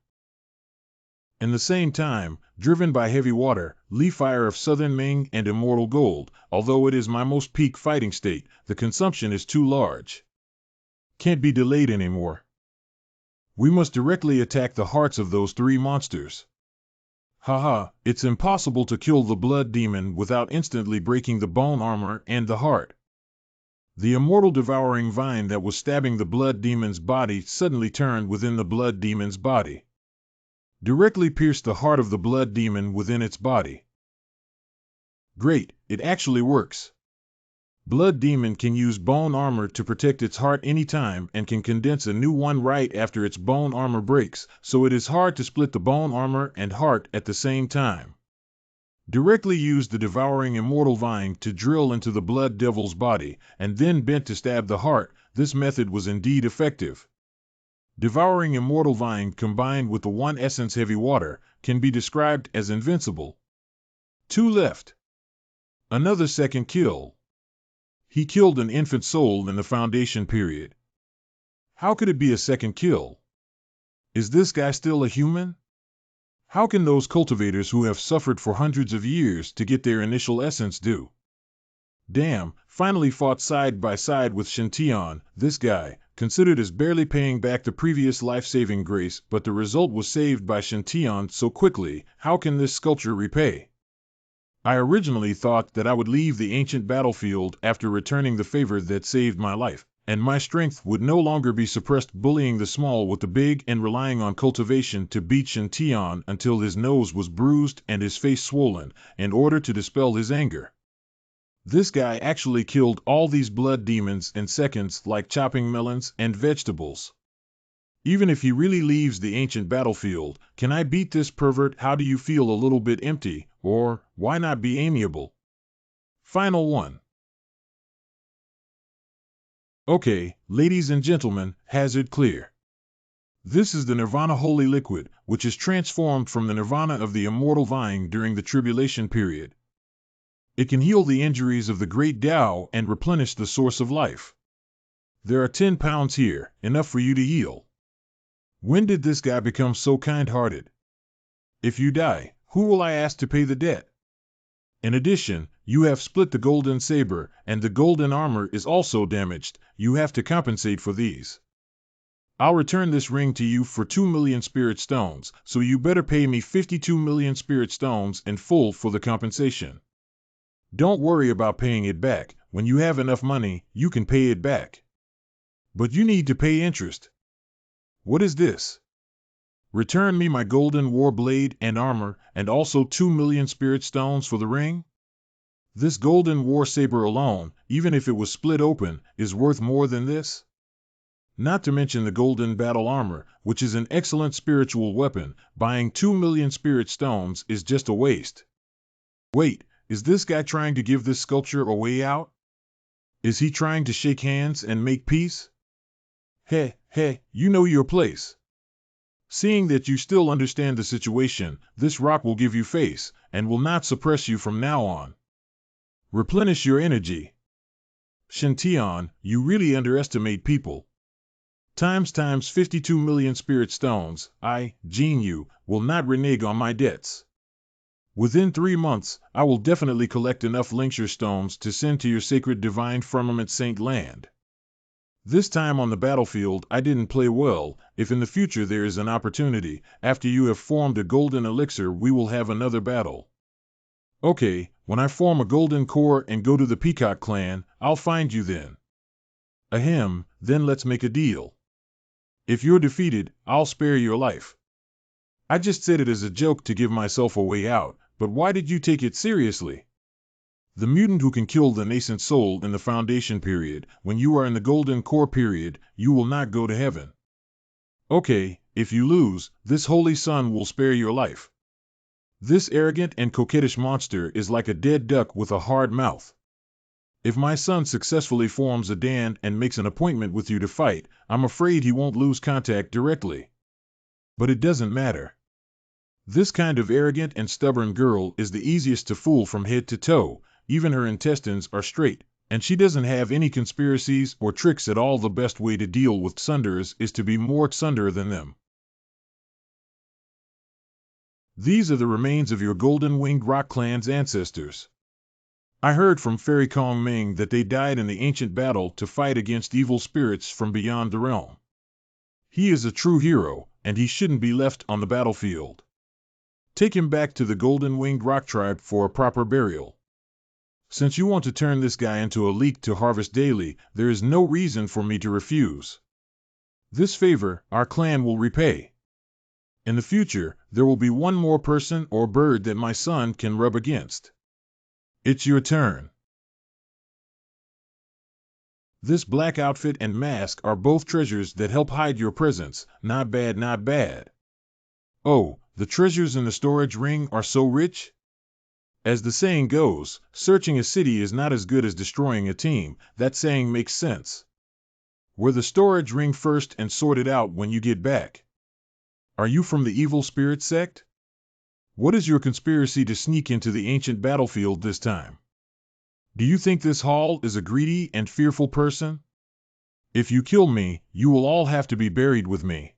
In the same time, driven by heavy water, Lee Fire of Southern Ming and Immortal Gold, although it is my most peak fighting state, the consumption is too large. Can't be delayed anymore. We must directly attack the hearts of those three monsters. Haha, it's impossible to kill the blood demon without instantly breaking the bone armor and the heart. The immortal devouring vine that was stabbing the blood demon's body suddenly turned within the blood demon's body. Directly pierced the heart of the blood demon within its body. Great, it actually works. Blood demon can use bone armor to protect its heart anytime and can condense a new one right after its bone armor breaks, so it is hard to split the bone armor and heart at the same time. Directly use the devouring immortal vine to drill into the blood devil's body, and then bent to stab the heart. This method was indeed effective. Devouring immortal vine combined with the one essence heavy water can be described as invincible. 2 left. Another second kill. He killed an infant soul in the Foundation period. How could it be a second kill? Is this guy still a human? How can those cultivators who have suffered for hundreds of years to get their initial essence do? Damn, finally fought side by side with Shintian, this guy, considered as barely paying back the previous life-saving grace, but the result was saved by Shintian so quickly. How can this sculpture repay? I originally thought that I would leave the ancient battlefield after returning the favor that saved my life, and my strength would no longer be suppressed bullying the small with the big and relying on cultivation to beat Shintian until his nose was bruised and his face swollen, in order to dispel his anger. This guy actually killed all these blood demons in seconds like chopping melons and vegetables. Even if he really leaves the ancient battlefield, can I beat this pervert? How do you feel? A little bit empty, or why not be amiable? Final one. Okay, ladies and gentlemen, hazard clear. This is the Nirvana Holy Liquid, which is transformed from the Nirvana of the Immortal Vine during the Tribulation period. It can heal the injuries of the Great Tao and replenish the source of life. There are 10 pounds here, enough for you to heal. When did this guy become so kind-hearted? If you die, who will I ask to pay the debt? In addition, you have split the golden saber, and the golden armor is also damaged. You have to compensate for these. I'll return this ring to you for 2 million spirit stones, so you better pay me 52 million spirit stones in full for the compensation. Don't worry about paying it back. When you have enough money, you can pay it back. But you need to pay interest. What is this? Return me my golden war blade and armor, and also 2 million spirit stones for the ring? This golden war saber alone, even if it was split open, is worth more than this? Not to mention the golden battle armor, which is an excellent spiritual weapon. Buying 2 million spirit stones is just a waste. Wait, is this guy trying to give this sculpture a way out? Is he trying to shake hands and make peace? Hey, you know your place. Seeing that you still understand the situation, this rock will give you face, and will not suppress you from now on. Replenish your energy. Shintian, you really underestimate people. Times 52 million spirit stones, I, Jinyu, will not renege on my debts. Within 3 months, I will definitely collect enough lincture stones to send to your sacred divine firmament Saint Land. This time on the battlefield I didn't play well. If in the future there is an opportunity, after you have formed a golden elixir we will have another battle. Okay, when I form a golden core and go to the Peacock clan, I'll find you then. Ahem, then let's make a deal. If you're defeated, I'll spare your life. I just said it as a joke to give myself a way out, but why did you take it seriously? The mutant who can kill the nascent soul in the Foundation period, when you are in the Golden Core period, you will not go to heaven. Okay, if you lose, this holy sun will spare your life. This arrogant and coquettish monster is like a dead duck with a hard mouth. If my son successfully forms a dan and makes an appointment with you to fight, I'm afraid he won't lose contact directly. But it doesn't matter. This kind of arrogant and stubborn girl is the easiest to fool from head to toe, even her intestines are straight, and she doesn't have any conspiracies or tricks at all. The best way to deal with tsunders is to be more tsunder than them. These are the remains of your golden-winged rock clan's ancestors. I heard from Fairy Kong Ming that they died in the ancient battle to fight against evil spirits from beyond the realm. He is a true hero, and he shouldn't be left on the battlefield. Take him back to the golden-winged rock tribe for a proper burial. Since you want to turn this guy into a leek to harvest daily, there is no reason for me to refuse. This favor our clan will repay. In the future, there will be one more person or bird that my son can rub against. It's your turn. This black outfit and mask are both treasures that help hide your presence. Not bad, not bad. Oh, the treasures in the storage ring are so rich? As the saying goes, searching a city is not as good as destroying a team. That saying makes sense. Wear the storage ring first and sort it out when you get back. Are you from the evil spirit sect? What is your conspiracy to sneak into the ancient battlefield this time? Do you think this Hall is a greedy and fearful person? If you kill me, you will all have to be buried with me.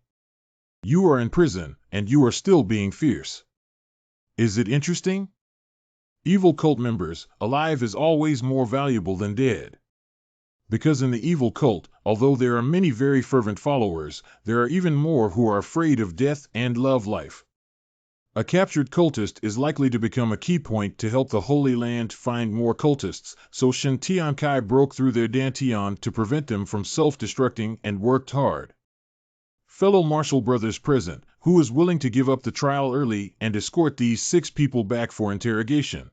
You are in prison, and you are still being fierce. Is it interesting? Evil cult members, alive is always more valuable than dead. Because in the evil cult, although there are many very fervent followers, there are even more who are afraid of death and love life. A captured cultist is likely to become a key point to help the Holy Land find more cultists, so Shin Tian Kai broke through their dantian to prevent them from self-destructing and worked hard. Fellow Marshall brothers present, who is willing to give up the trial early and escort these 6 people back for interrogation?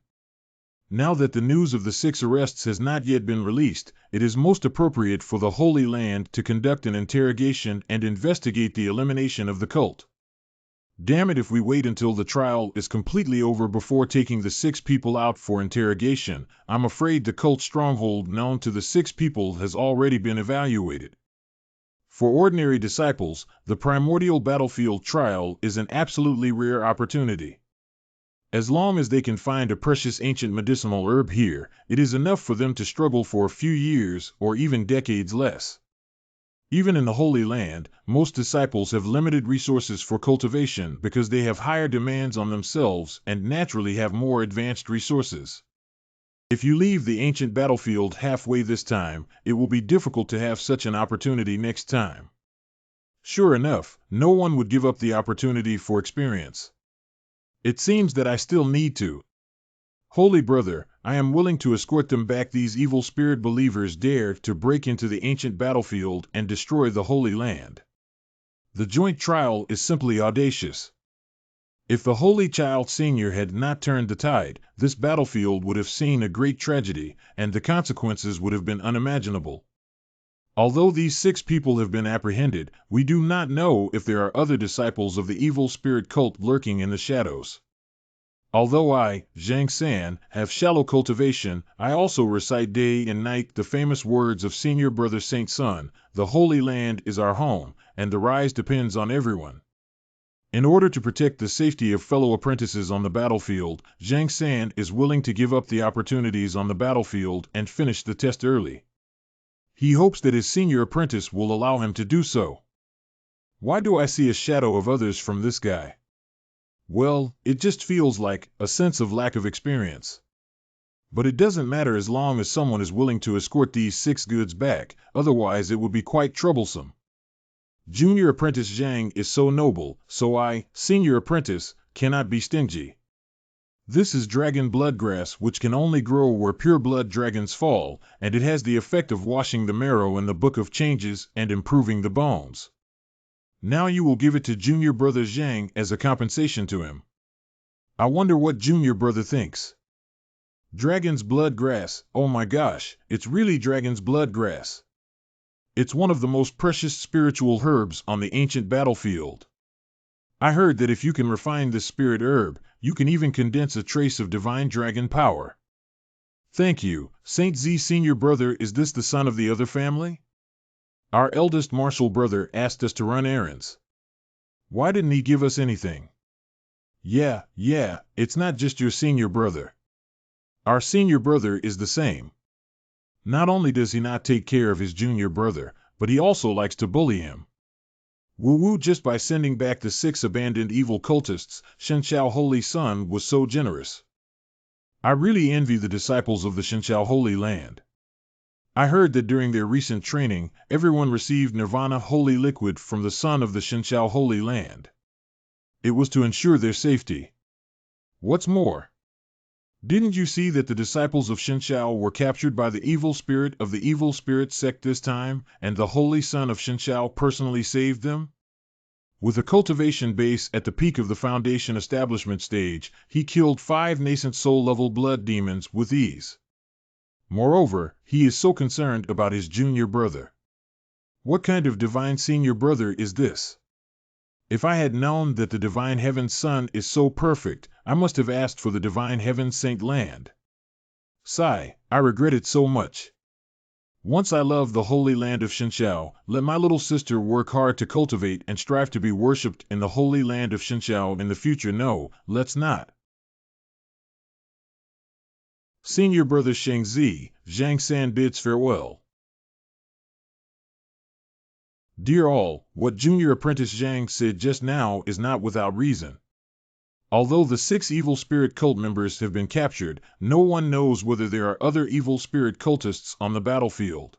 Now that the news of the 6 arrests has not yet been released, it is most appropriate for the Holy Land to conduct an interrogation and investigate the elimination of the cult. Damn it, if we wait until the trial is completely over before taking the 6 people out for interrogation, I'm afraid the cult stronghold known to the 6 people has already been evaluated. For ordinary disciples, the primordial battlefield trial is an absolutely rare opportunity. As long as they can find a precious ancient medicinal herb here, it is enough for them to struggle for a few years or even decades less. Even in the Holy Land, most disciples have limited resources for cultivation because they have higher demands on themselves and naturally have more advanced resources. If you leave the ancient battlefield halfway this time, it will be difficult to have such an opportunity next time. Sure enough, no one would give up the opportunity for experience. It seems that I still need to. Holy brother, I am willing to escort them back. These evil spirit believers dare to break into the ancient battlefield and destroy the Holy Land. The joint trial is simply audacious. If the Holy Child Senior had not turned the tide, this battlefield would have seen a great tragedy, and the consequences would have been unimaginable. Although these 6 people have been apprehended, we do not know if there are other disciples of the evil spirit cult lurking in the shadows. Although I, Zhang San, have shallow cultivation, I also recite day and night the famous words of Senior Brother Saint Sun, the Holy Land is our home, and the rise depends on everyone. In order to protect the safety of fellow apprentices on the battlefield, Zhang San is willing to give up the opportunities on the battlefield and finish the test early. He hopes that his senior apprentice will allow him to do so. Why do I see a shadow of others from this guy? Well, it just feels like a sense of lack of experience. But it doesn't matter as long as someone is willing to escort these 6 goods back, otherwise it would be quite troublesome. Junior Apprentice Zhang is so noble, so I, Senior Apprentice, cannot be stingy. This is dragon bloodgrass, which can only grow where pure blood dragons fall, and it has the effect of washing the marrow in the Book of Changes and improving the bones. Now you will give it to Junior Brother Zhang as a compensation to him. I wonder what Junior Brother thinks. Dragon's blood grass, oh my gosh, it's really dragon's blood grass. It's one of the most precious spiritual herbs on the ancient battlefield. I heard that if you can refine this spirit herb, you can even condense a trace of divine dragon power. Thank you, Saint Z. Senior brother. Is this the son of the other family? Our eldest martial brother asked us to run errands. Why didn't he give us anything? Yeah, it's not just your senior brother. Our senior brother is the same. Not only does he not take care of his junior brother, but he also likes to bully him. Woo-woo, just by sending back the 6 abandoned evil cultists, Shenshao Holy Sun was so generous. I really envy the disciples of the Shenshao Holy Land. I heard that during their recent training, everyone received Nirvana Holy Liquid from the Son of the Shenshao Holy Land. It was to ensure their safety. What's more, didn't you see that the disciples of Shenshao were captured by the evil spirit of the evil spirit sect this time, and the Holy Son of Shenshao personally saved them? With a cultivation base at the peak of the Foundation establishment stage, he killed 5 nascent soul-level blood demons with ease. Moreover, he is so concerned about his junior brother. What kind of divine senior brother is this? If I had known that the divine heaven's son is so perfect, I must have asked for the divine heaven's saint land. Sigh, I regret it so much. Once I love the holy land of Shenshao, let my little sister work hard to cultivate and strive to be worshipped in the holy land of Shenshao in the future. No, let's not. Senior brother Shengzi, Zhang San bids farewell. Dear all, what junior apprentice Zhang said just now is not without reason. Although the 6 evil spirit cult members have been captured, no one knows whether there are other evil spirit cultists on the battlefield.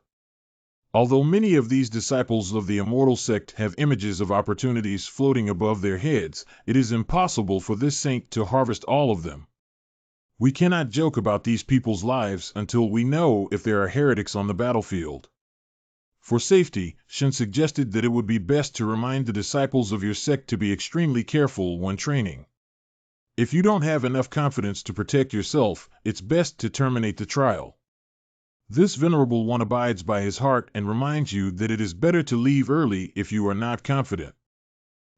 Although many of these disciples of the immortal sect have images of opportunities floating above their heads, it is impossible for this saint to harvest all of them. We cannot joke about these people's lives until we know if there are heretics on the battlefield. For safety, Shen suggested that it would be best to remind the disciples of your sect to be extremely careful when training. If you don't have enough confidence to protect yourself, it's best to terminate the trial. This venerable one abides by his heart and reminds you that it is better to leave early if you are not confident.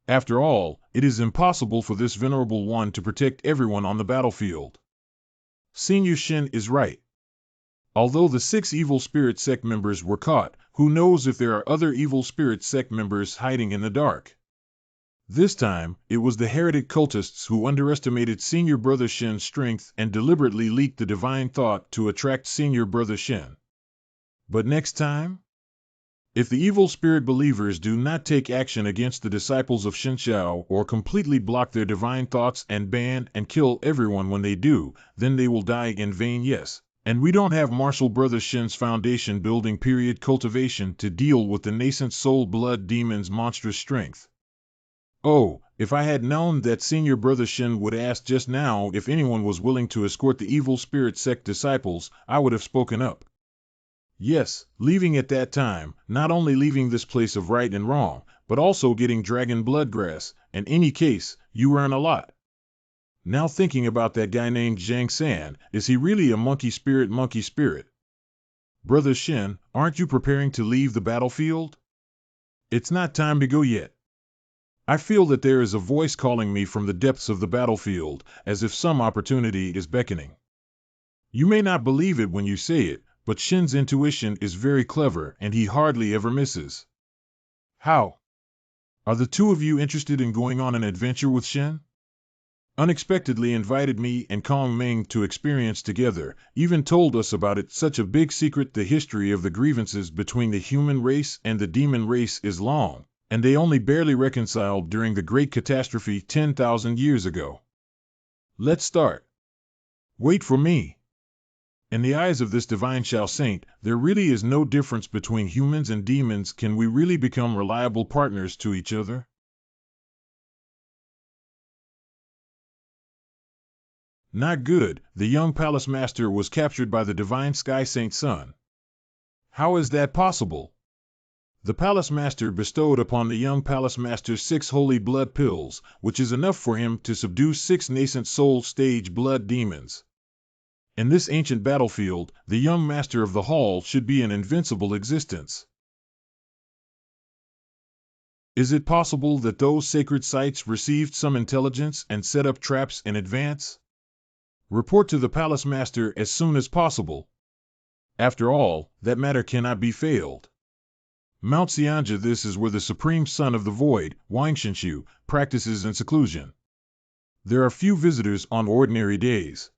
After all, it is impossible for this venerable one to protect everyone on the battlefield. Senior Shen is right. Although the 6 evil spirit sect members were caught, who knows if there are other evil spirit sect members hiding in the dark? This time, it was the heretic cultists who underestimated Senior Brother Shen's strength and deliberately leaked the divine thought to attract Senior Brother Shen. But next time? If the evil spirit believers do not take action against the disciples of Shenshao or completely block their divine thoughts and ban and kill everyone when they do, then they will die in vain. Yes. And we don't have Martial Brother Shen's foundation building period cultivation to deal with the nascent soul blood demon's monstrous strength. Oh, if I had known that Senior Brother Shen would ask just now if anyone was willing to escort the evil spirit sect disciples, I would have spoken up. Yes, leaving at that time, not only leaving this place of right and wrong, but also getting dragon bloodgrass. In any case, you earn a lot. Now thinking about that guy named Zhang San, is he really a monkey spirit? Brother Shen, aren't you preparing to leave the battlefield? It's not time to go yet. I feel that there is a voice calling me from the depths of the battlefield, as if some opportunity is beckoning. You may not believe it when you say it, but Shen's intuition is very clever and he hardly ever misses. How? Are the 2 of you interested in going on an adventure with Shen? Unexpectedly invited me and Kong Ming to experience together, even told us about it. Such a big secret. The history of the grievances between the human race and the demon race is long, and they only barely reconciled during the great catastrophe 10,000 years ago. Let's start. Wait for me. In the eyes of this divine Shao Saint, there really is no difference between humans and demons. Can we really become reliable partners to each other? Not good. The young palace master was captured by the divine Sky Saint Sun. How is that possible? The palace master bestowed upon the young palace master 6 holy blood pills, which is enough for him to subdue 6 nascent soul stage blood demons. In this ancient battlefield, the young master of the hall should be an invincible existence. Is it possible that those sacred sites received some intelligence and set up traps in advance? Report to the palace master as soon as possible. After all, that matter cannot be failed. Mount Xianja. This is where the supreme son of the void, Wangshinshu, practices in seclusion. There are few visitors on ordinary days.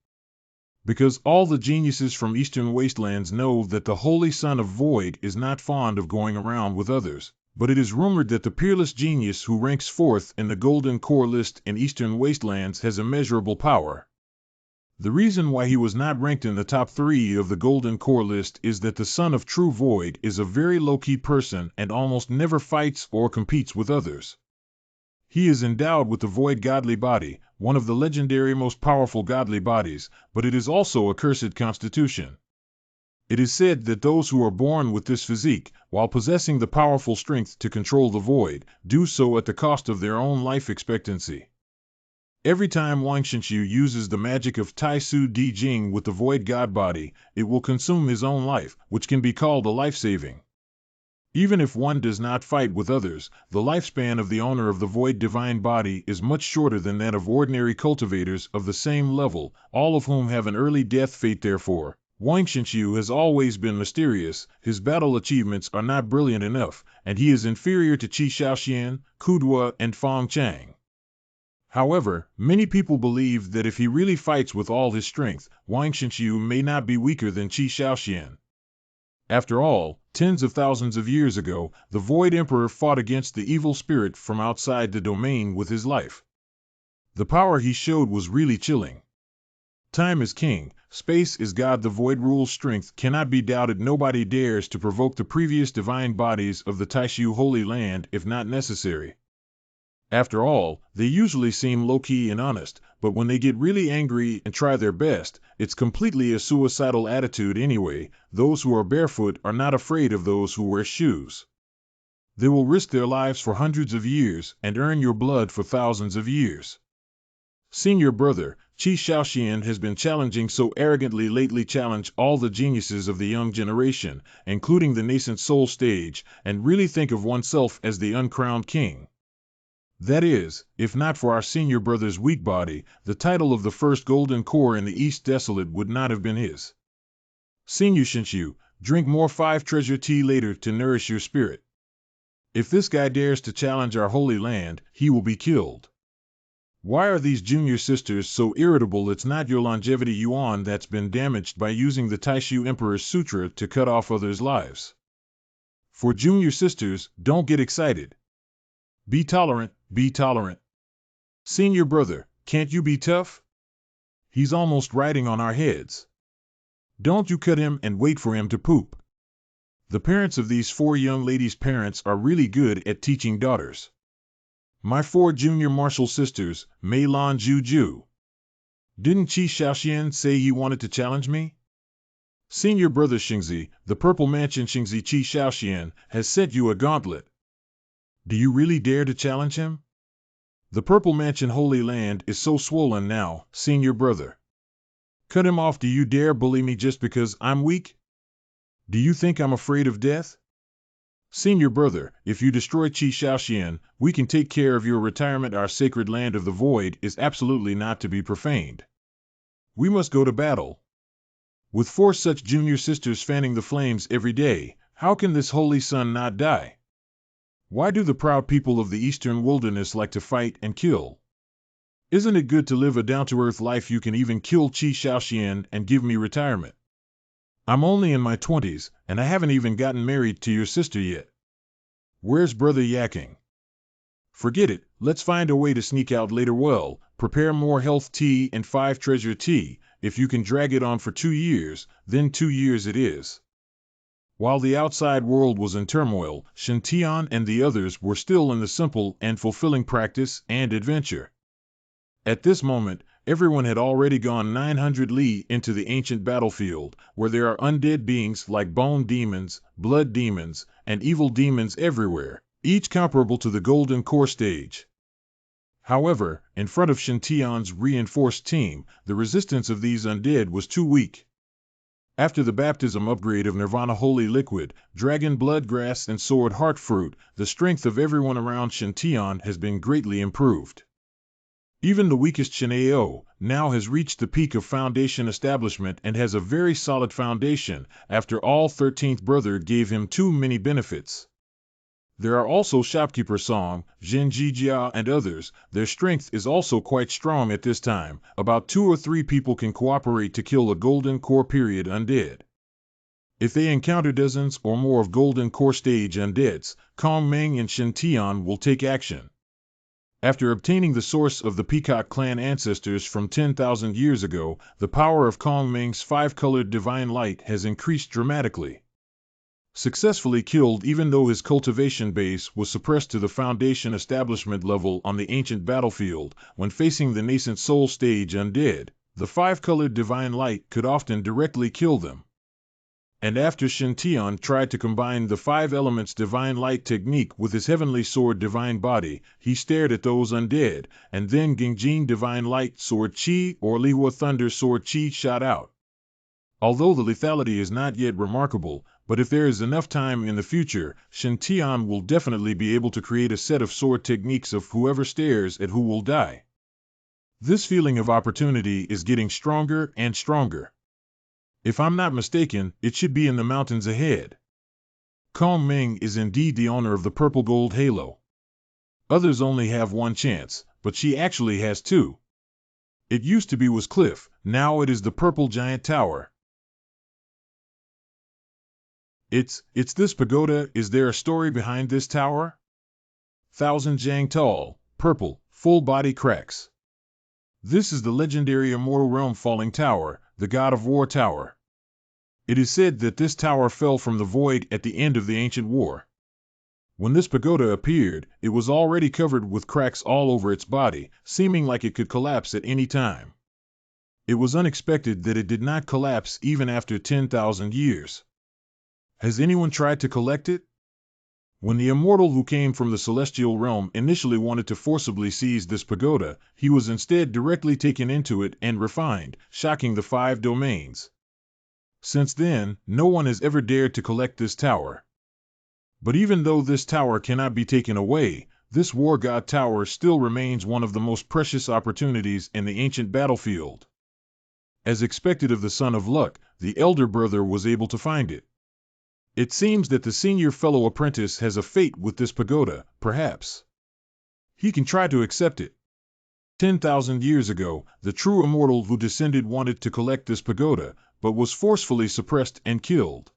Because all the geniuses from eastern wastelands know that the holy son of void is not fond of going around with others, but it is rumored that the peerless genius who ranks fourth in the golden core list in eastern wastelands has immeasurable power. The reason why he was not ranked in the top 3 of the Golden Core list is that the Son of True Void is a very low-key person and almost never fights or competes with others. He is endowed with the Void Godly Body, one of the legendary most powerful godly bodies, but it is also a cursed constitution. It is said that those who are born with this physique, while possessing the powerful strength to control the Void, do so at the cost of their own life expectancy. Every time Wangshinshu uses the magic of Tai Su Di Jing with the Void God Body, it will consume his own life, which can be called a life-saving. Even if one does not fight with others, the lifespan of the owner of the Void Divine Body is much shorter than that of ordinary cultivators of the same level, all of whom have an early death fate. Therefore, Wangshinshu has always been mysterious, his battle achievements are not brilliant enough, and he is inferior to Qi Shaoxian, Kudua, and Feng Chang. However, many people believe that if he really fights with all his strength, Wangshinshu may not be weaker than Qi Shaoxian. After all, tens of thousands of years ago, the Void Emperor fought against the evil spirit from outside the domain with his life. The power he showed was really chilling. Time is king, space is God. The Void rules. Strength cannot be doubted. Nobody dares to provoke the previous divine bodies of the Taishu Holy Land if not necessary. After all, they usually seem low-key and honest, but when they get really angry and try their best, it's completely a suicidal attitude anyway. Those who are barefoot are not afraid of those who wear shoes. They will risk their lives for hundreds of years and earn your blood for thousands of years. Senior brother, Qi Shaoxian has been challenging so arrogantly lately. Challenge all the geniuses of the young generation, including the nascent soul stage, and really think of oneself as the uncrowned king. That is, if not for our senior brother's weak body, the title of the first golden core in the East Desolate would not have been his. Senior Shinshu, drink more 5 treasure tea later to nourish your spirit. If this guy dares to challenge our holy land, he will be killed. Why are these junior sisters so irritable? It's not your longevity yuan that's been damaged by using the Taishu Emperor's Sutra to cut off others' lives. For junior sisters, don't get excited. Be tolerant, be tolerant. Senior brother, can't you be tough? He's almost riding on our heads. Don't you cut him and wait for him to poop. The parents of these 4 young ladies' parents are really good at teaching daughters. My 4 junior martial sisters, Mei Lan Juju. Didn't Qi Shaoxian say he wanted to challenge me? Senior brother Xingzi, the Purple Mansion Xingzi Qi Shaoxian, has sent you a gauntlet. Do you really dare to challenge him? The Purple Mansion Holy Land is so swollen now, senior brother. Cut him off. Do you dare bully me just because I'm weak? Do you think I'm afraid of death? Senior brother, if you destroy Qi Shaoxian, we can take care of your retirement. Our sacred land of the void is absolutely not to be profaned. We must go to battle. With 4 such junior sisters fanning the flames every day, how can this holy sun not die? Why do the proud people of the eastern wilderness like to fight and kill? Isn't it good to live a down-to-earth life? You can even kill Qi Shaoxian and give me retirement. I'm only in my 20s, and I haven't even gotten married to your sister yet. Where's brother yakking? Forget it, let's find a way to sneak out later. Well, prepare more health tea and 5 treasure tea. If you can drag it on for 2 years, then 2 years it is. While the outside world was in turmoil, Shintian and the others were still in the simple and fulfilling practice and adventure. At this moment, everyone had already gone 900 li into the ancient battlefield, where there are undead beings like bone demons, blood demons, and evil demons everywhere, each comparable to the Golden Core stage. However, in front of Shintian's reinforced team, the resistance of these undead was too weak. After the baptism upgrade of Nirvana Holy Liquid, Dragon Blood Grass and Sword Heart Fruit, the strength of everyone around Shintian has been greatly improved. Even the weakest Shin'eo now has reached the peak of foundation establishment and has a very solid foundation. After all, 13th brother gave him too many benefits. There are also Shopkeeper Song, Jinjijia, and others. Their strength is also quite strong at this time. About 2 or 3 people can cooperate to kill a Golden Core period undead. If they encounter dozens or more of Golden Core stage undeads, Kong Meng and Shin Tian will take action. After obtaining the source of the Peacock clan ancestors from 10,000 years ago, the power of Kong Meng's 5-colored divine light has increased dramatically. Successfully killed even though his cultivation base was suppressed to the foundation establishment level on the ancient battlefield, when facing the nascent soul stage undead, the 5-colored divine light could often directly kill them. And after Shintian tried to combine the 5 elements divine light technique with his heavenly sword divine body, he stared at those undead, and then Gingjin divine light sword chi or Lihua thunder sword chi shot out. Although the lethality is not yet remarkable, but if there is enough time in the future, Shintian will definitely be able to create a set of sword techniques of whoever stares at who will die. This feeling of opportunity is getting stronger and stronger. If I'm not mistaken, it should be in the mountains ahead. Kong Meng is indeed the owner of the purple gold halo. Others only have 1 chance, but she actually has 2. It used to be was Cliff, now it is the purple giant tower. It's this pagoda. Is there a story behind this tower? 1,000 jang tall, purple, full body cracks. This is the legendary Immortal Realm Falling Tower, the God of War Tower. It is said that this tower fell from the void at the end of the ancient war. When this pagoda appeared, it was already covered with cracks all over its body, seeming like it could collapse at any time. It was unexpected that it did not collapse even after 10,000 years. Has anyone tried to collect it? When the immortal who came from the celestial realm initially wanted to forcibly seize this pagoda, he was instead directly taken into it and refined, shocking the 5 domains. Since then, no one has ever dared to collect this tower. But even though this tower cannot be taken away, this war god tower still remains one of the most precious opportunities in the ancient battlefield. As expected of the Son of Luck, the elder brother was able to find it. It seems that the senior fellow apprentice has a fate with this pagoda, perhaps. He can try to accept it. 10,000 years ago, the true immortal who descended wanted to collect this pagoda, but was forcefully suppressed and killed.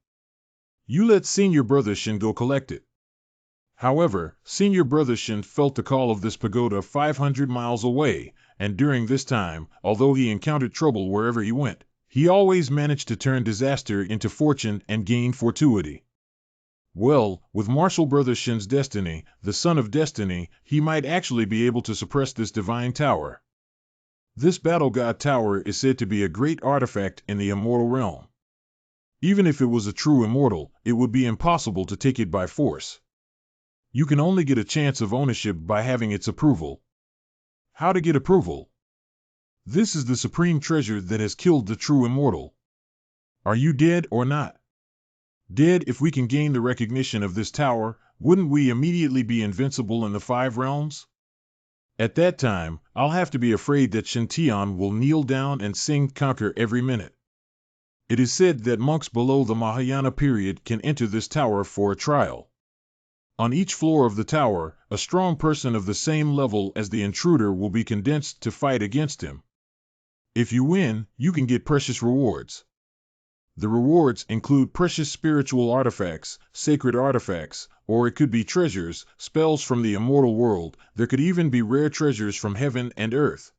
You let senior brother Shin go collect it. However, senior brother Shin felt the call of this pagoda 500 miles away, and during this time, although he encountered trouble wherever he went, he always managed to turn disaster into fortune and gain fortuity. Well, with martial brother Shin's destiny, the son of destiny, he might actually be able to suppress this divine tower. This battle god tower is said to be a great artifact in the immortal realm. Even if it was a true immortal, it would be impossible to take it by force. You can only get a chance of ownership by having its approval. How to get approval? This is the supreme treasure that has killed the true immortal. Are you dead or not? Dead. If we can gain the recognition of this tower, wouldn't we immediately be invincible in the 5 realms? At that time, I'll have to be afraid that Shintian will kneel down and sing Conquer every minute. It is said that monks below the Mahayana period can enter this tower for a trial. On each floor of the tower, a strong person of the same level as the intruder will be condensed to fight against him. If you win, you can get precious rewards. The rewards include precious spiritual artifacts, sacred artifacts, or it could be treasures, spells from the immortal world. There could even be rare treasures from heaven and earth.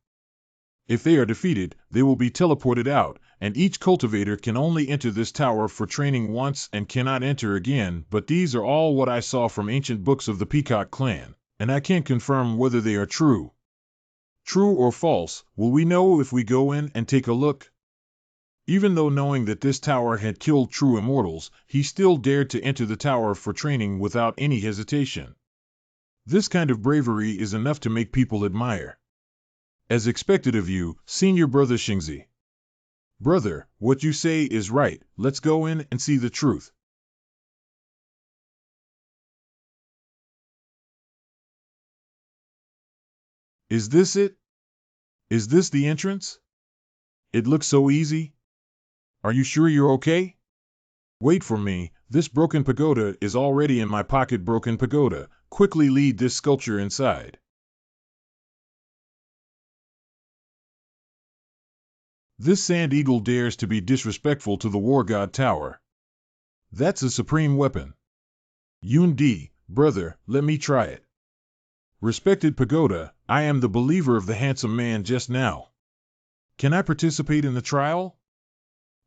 If they are defeated, they will be teleported out, and each cultivator can only enter this tower for training once and cannot enter again. But these are all what I saw from ancient books of the Peacock clan, and I can't confirm whether they are true. True or false, will we know if we go in and take a look? Even though knowing that this tower had killed true immortals, he still dared to enter the tower for training without any hesitation. This kind of bravery is enough to make people admire. As expected of you, senior brother Xingzi. Brother, what you say is right. Let's go in and see the truth. Is this it? Is this the entrance? It looks so easy. Are you sure you're okay? Wait for me. This broken pagoda is already in my pocket. Broken pagoda. Quickly lead this sculpture inside. This sand eagle dares to be disrespectful to the war god tower. That's a supreme weapon. Yundi, brother, let me try it. Respected pagoda, I am the believer of the handsome man just now. Can I participate in the trial?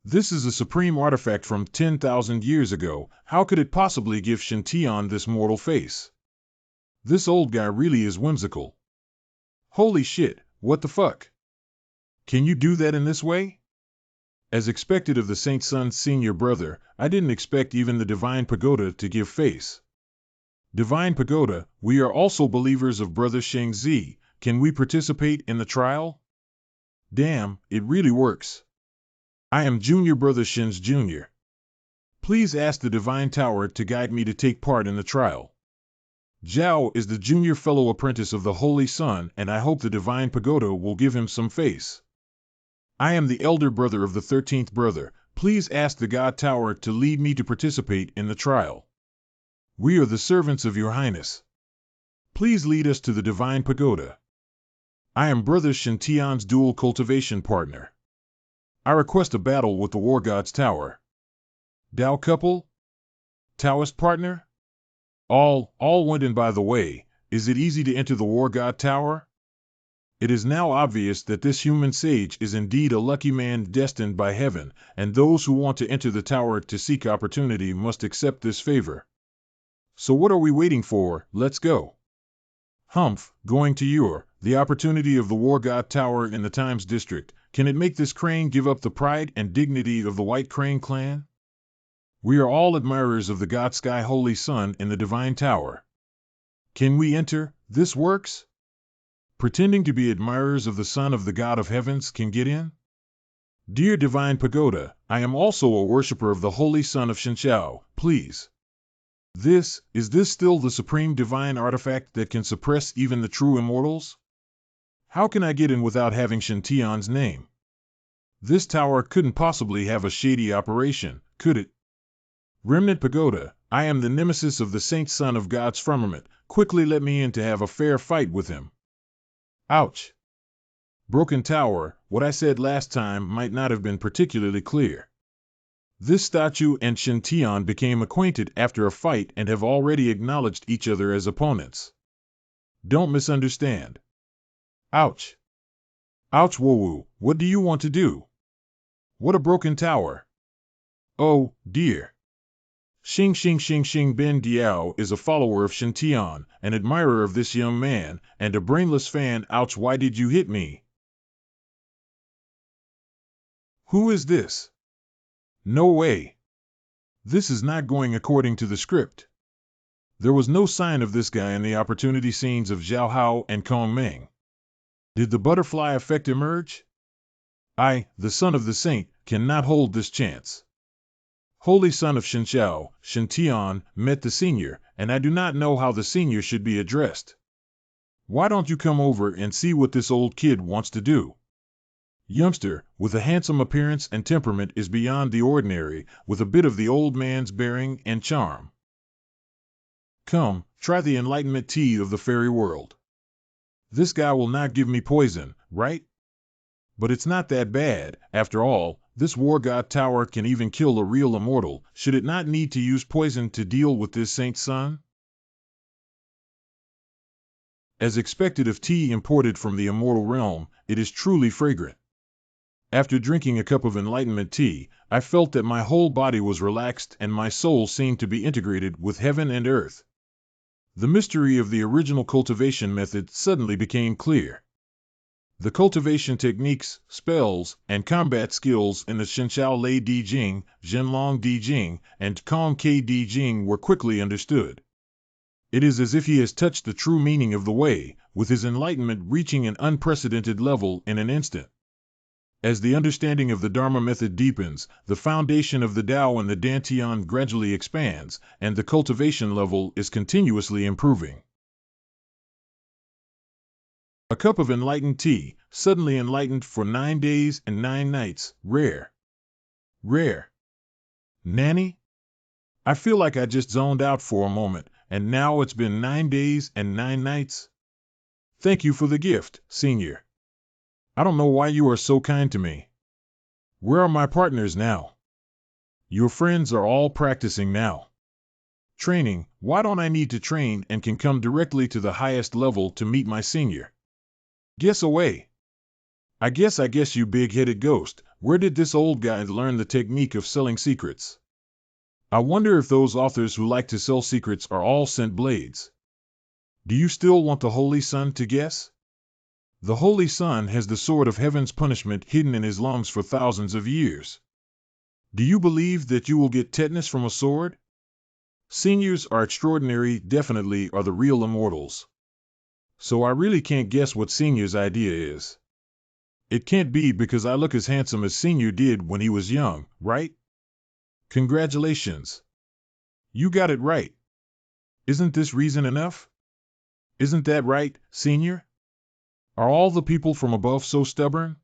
This is a supreme artifact from 10,000 years ago. How could it possibly give Shintian this mortal face? This old guy really is whimsical. Holy shit, what the fuck? Can you do that in this way? As expected of the Saint Sun's senior brother, I didn't expect even the Divine Pagoda to give face. Divine Pagoda, we are also believers of Brother Shengzi. Can we participate in the trial? Damn, it really works. I am Junior Brother Shin's Jr. Please ask the Divine Tower to guide me to take part in the trial. Zhao is the junior fellow apprentice of the Holy Sun, and I hope the Divine Pagoda will give him some face. I am the elder brother of the 13th brother. Please ask the God Tower to lead me to participate in the trial. We are the servants of your highness. Please lead us to the Divine Pagoda. I am Brother Shintian's dual cultivation partner. I request a battle with the War God's Tower. Dao couple? Taoist partner? All went in. By the way, is it easy to enter the War God Tower? It is now obvious that this human sage is indeed a lucky man destined by heaven, and those who want to enter the tower to seek opportunity must accept this favor. So what are we waiting for? Let's go. Humph, going to the opportunity of the War God Tower in the Times District. Can it make this crane give up the pride and dignity of the White Crane clan? We are all admirers of the God Sky Holy Sun in the Divine Tower. Can we enter? This works? Pretending to be admirers of the Son of the God of Heavens can get in? Dear Divine Pagoda, I am also a worshipper of the Holy Son of Shinshao, please. Is this still the supreme divine artifact that can suppress even the true immortals? How can I get in without having Shintian's name? This tower couldn't possibly have a shady operation, could it? Remnant Pagoda, I am the nemesis of the Saint Son of God's firmament. Quickly let me in to have a fair fight with him. Ouch. Broken Tower, what I said last time might not have been particularly clear. This statue and Shintian became acquainted after a fight and have already acknowledged each other as opponents. Don't misunderstand. Ouch. Ouch Wowu, what do you want to do? What a broken tower. Oh, dear. Xing Ben Diao is a follower of Shintian, an admirer of this young man, and a brainless fan. Ouch, why did you hit me? Who is this? No way. This is not going according to the script. There was no sign of this guy in the opportunity scenes of Zhao Hao and Kong Meng. Did the butterfly effect emerge? I, the son of the saint, cannot hold this chance. Holy Son of Shinshao, Shintian, met the senior, and I do not know how the senior should be addressed. Why don't you come over and see what this old kid wants to do? Youngster, with a handsome appearance and temperament, is beyond the ordinary, with a bit of the old man's bearing and charm. Come, try the enlightenment tea of the fairy world. This guy will not give me poison, right? But it's not that bad, after all. This War God Tower can even kill a real immortal. Should it not need to use poison to deal with this Saint Son? As expected of tea imported from the immortal realm, it is truly fragrant. After drinking a cup of enlightenment tea, I felt that my whole body was relaxed and my soul seemed to be integrated with heaven and earth. The mystery of the original cultivation method suddenly became clear. The cultivation techniques, spells, and combat skills in the Shenshao Lei Di Jing, Zhenlong Di Jing, and Kong Ke Di Jing were quickly understood. It is as if he has touched the true meaning of the way, with his enlightenment reaching an unprecedented level in an instant. As the understanding of the Dharma method deepens, the foundation of the Tao and the Dantian gradually expands, and the cultivation level is continuously improving. A cup of enlightened tea, suddenly enlightened for 9 days and 9 nights, rare. Rare. Nanny? I feel like I just zoned out for a moment, and now it's been 9 days and 9 nights. Thank you for the gift, Senior. I don't know why you are so kind to me. Where are my partners now? Your friends are all practicing now. Training, why don't I need to train and can come directly to the highest level to meet my senior? Guess away. I guess you big-headed ghost, where did this old guy learn the technique of selling secrets? I wonder if those authors who like to sell secrets are all scent blades. Do you still want the Holy Sun to guess? The Holy Sun has the sword of heaven's punishment hidden in his lungs for thousands of years. Do you believe that you will get tetanus from a sword? Seniors are extraordinary, definitely are the real immortals. So I really can't guess what Senior's idea is. It can't be because I look as handsome as Senior did when he was young, right? Congratulations. You got it right. Isn't this reason enough? Isn't that right, Senior? Are all the people from above so stubborn?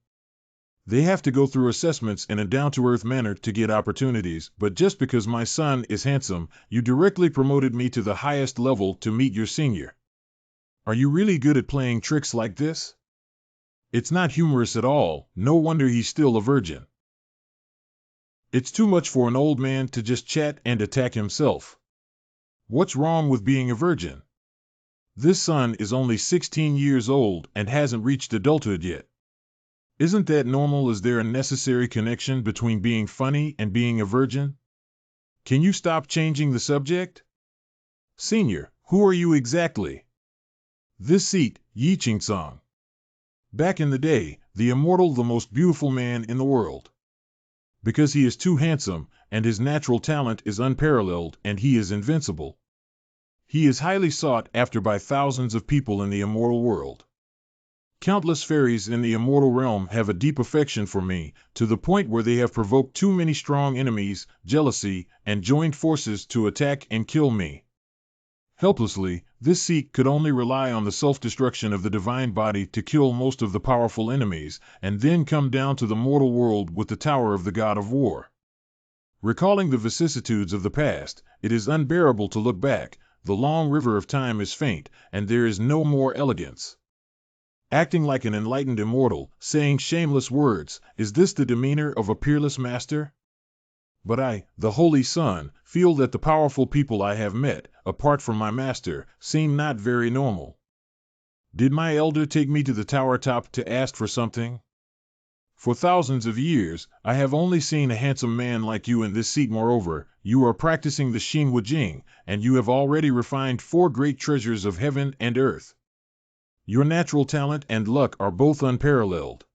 They have to go through assessments in a down-to-earth manner to get opportunities, but just because my son is handsome, you directly promoted me to the highest level to meet your senior. Are you really good at playing tricks like this? It's not humorous at all, no wonder he's still a virgin. It's too much for an old man to just chat and attack himself. What's wrong with being a virgin? This son is only 16 years old and hasn't reached adulthood yet. Isn't that normal? Is there a necessary connection between being funny and being a virgin? Can you stop changing the subject? Senior, who are you exactly? This seat, Yi Ching Song. Back in the day, the immortal, the most beautiful man in the world. Because he is too handsome, and his natural talent is unparalleled, and he is invincible. He is highly sought after by thousands of people in the immortal world. Countless fairies in the immortal realm have a deep affection for me, to the point where they have provoked too many strong enemies, jealousy, and joined forces to attack and kill me. Helplessly, this seat could only rely on the self-destruction of the divine body to kill most of the powerful enemies, and then come down to the mortal world with the tower of the god of war. Recalling the vicissitudes of the past, it is unbearable to look back. The long river of time is faint, and there is no more elegance. Acting like an enlightened immortal, saying shameless words, is this the demeanor of a peerless master? But I, the Holy Son, feel that the powerful people I have met, apart from my master, seem not very normal. Did my elder take me to the tower top to ask for something? For thousands of years, I have only seen a handsome man like you in this seat. Moreover, you are practicing the Xinhua Jing, and you have already refined 4 great treasures of heaven and earth. Your natural talent and luck are both unparalleled.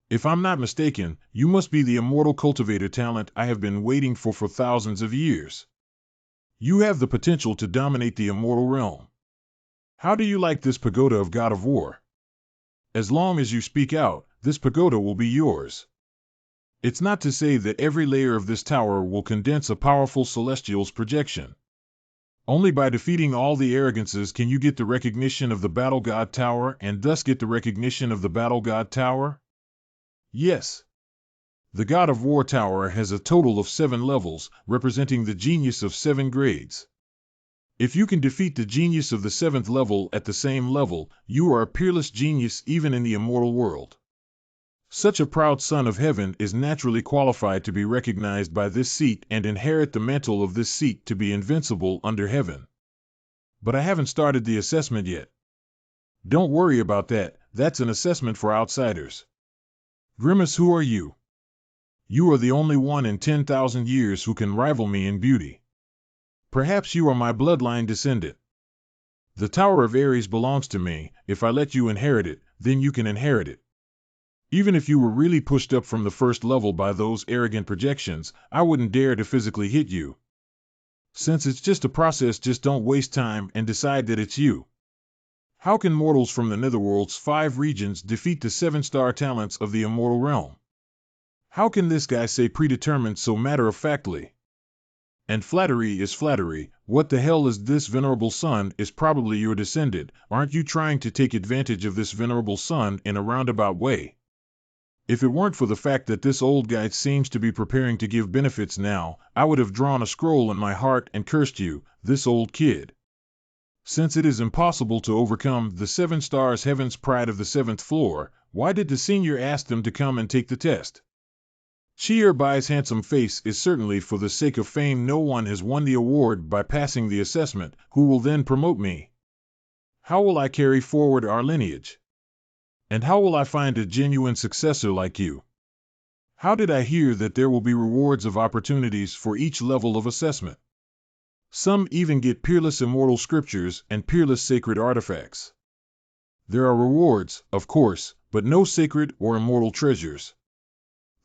If I'm not mistaken, you must be the immortal cultivator talent I have been waiting for thousands of years. You have the potential to dominate the immortal realm. How do you like this pagoda of God of War? As long as you speak out, this pagoda will be yours. It's not to say that every layer of this tower will condense a powerful celestial's projection. Only by defeating all the arrogances can you get the recognition of the Battle God Tower and thus get the recognition of the Battle God Tower? Yes. The God of War Tower has a total of 7 levels, representing the genius of 7 grades. If you can defeat the genius of the 7th level at the same level, you are a peerless genius even in the immortal world. Such a proud son of heaven is naturally qualified to be recognized by this seat and inherit the mantle of this seat to be invincible under heaven. But I haven't started the assessment yet. Don't worry about that, that's an assessment for outsiders. Grimace, who are you? You are the only one in 10,000 years who can rival me in beauty. Perhaps you are my bloodline descendant. The Tower of Ares belongs to me. If I let you inherit it, then you can inherit it. Even if you were really pushed up from the first level by those arrogant projections, I wouldn't dare to physically hit you. Since it's just a process, just don't waste time and decide that it's you. How can mortals from the Netherworld's 5 regions defeat the 7-star talents of the immortal realm? How can this guy say predetermined so matter-of-factly? And flattery is flattery. What the hell is this venerable son is probably your descendant. Aren't you trying to take advantage of this venerable son in a roundabout way? If it weren't for the fact that this old guy seems to be preparing to give benefits now, I would have drawn a scroll in my heart and cursed you, this old kid. Since it is impossible to overcome the 7 stars heaven's pride of the 7th floor, why did the senior ask them to come and take the test? Cheerbai's handsome face is certainly for the sake of fame. No one has won the award by passing the assessment. Who will then promote me? How will I carry forward our lineage? And how will I find a genuine successor like you? How did I hear that there will be rewards of opportunities for each level of assessment? Some even get peerless immortal scriptures and peerless sacred artifacts. There are rewards, of course, but no sacred or immortal treasures.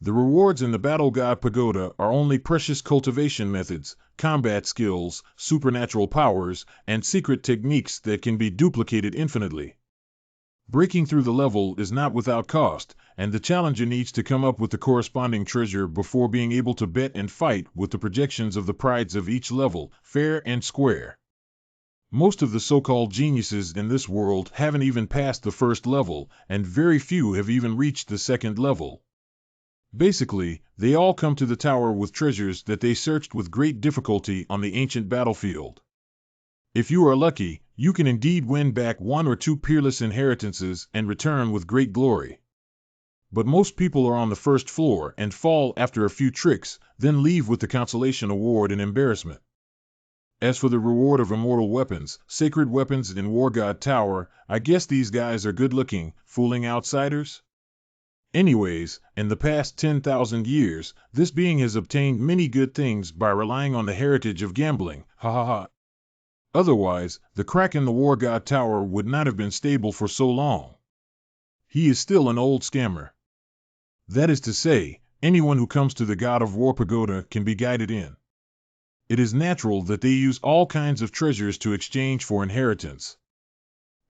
The rewards in the Battle God Pagoda are only precious cultivation methods, combat skills, supernatural powers, and secret techniques that can be duplicated infinitely. Breaking through the level is not without cost, and the challenger needs to come up with the corresponding treasure before being able to bet and fight with the projections of the prides of each level, fair and square. Most of the so-called geniuses in this world haven't even passed the first level, and very few have even reached the 2nd level. Basically, they all come to the tower with treasures that they searched with great difficulty on the ancient battlefield. If you are lucky, you can indeed win back 1 or 2 peerless inheritances and return with great glory. But most people are on the 1st floor and fall after a few tricks, then leave with the consolation award and embarrassment. As for the reward of immortal weapons, sacred weapons in War God Tower, I guess these guys are good-looking, fooling outsiders? Anyways, in the past 10,000 years, this being has obtained many good things by relying on the heritage of gambling, ha ha ha. Otherwise, the crack in the War God Tower would not have been stable for so long. He is still an old scammer. That is to say, anyone who comes to the God of War Pagoda can be guided in. It is natural that they use all kinds of treasures to exchange for inheritance.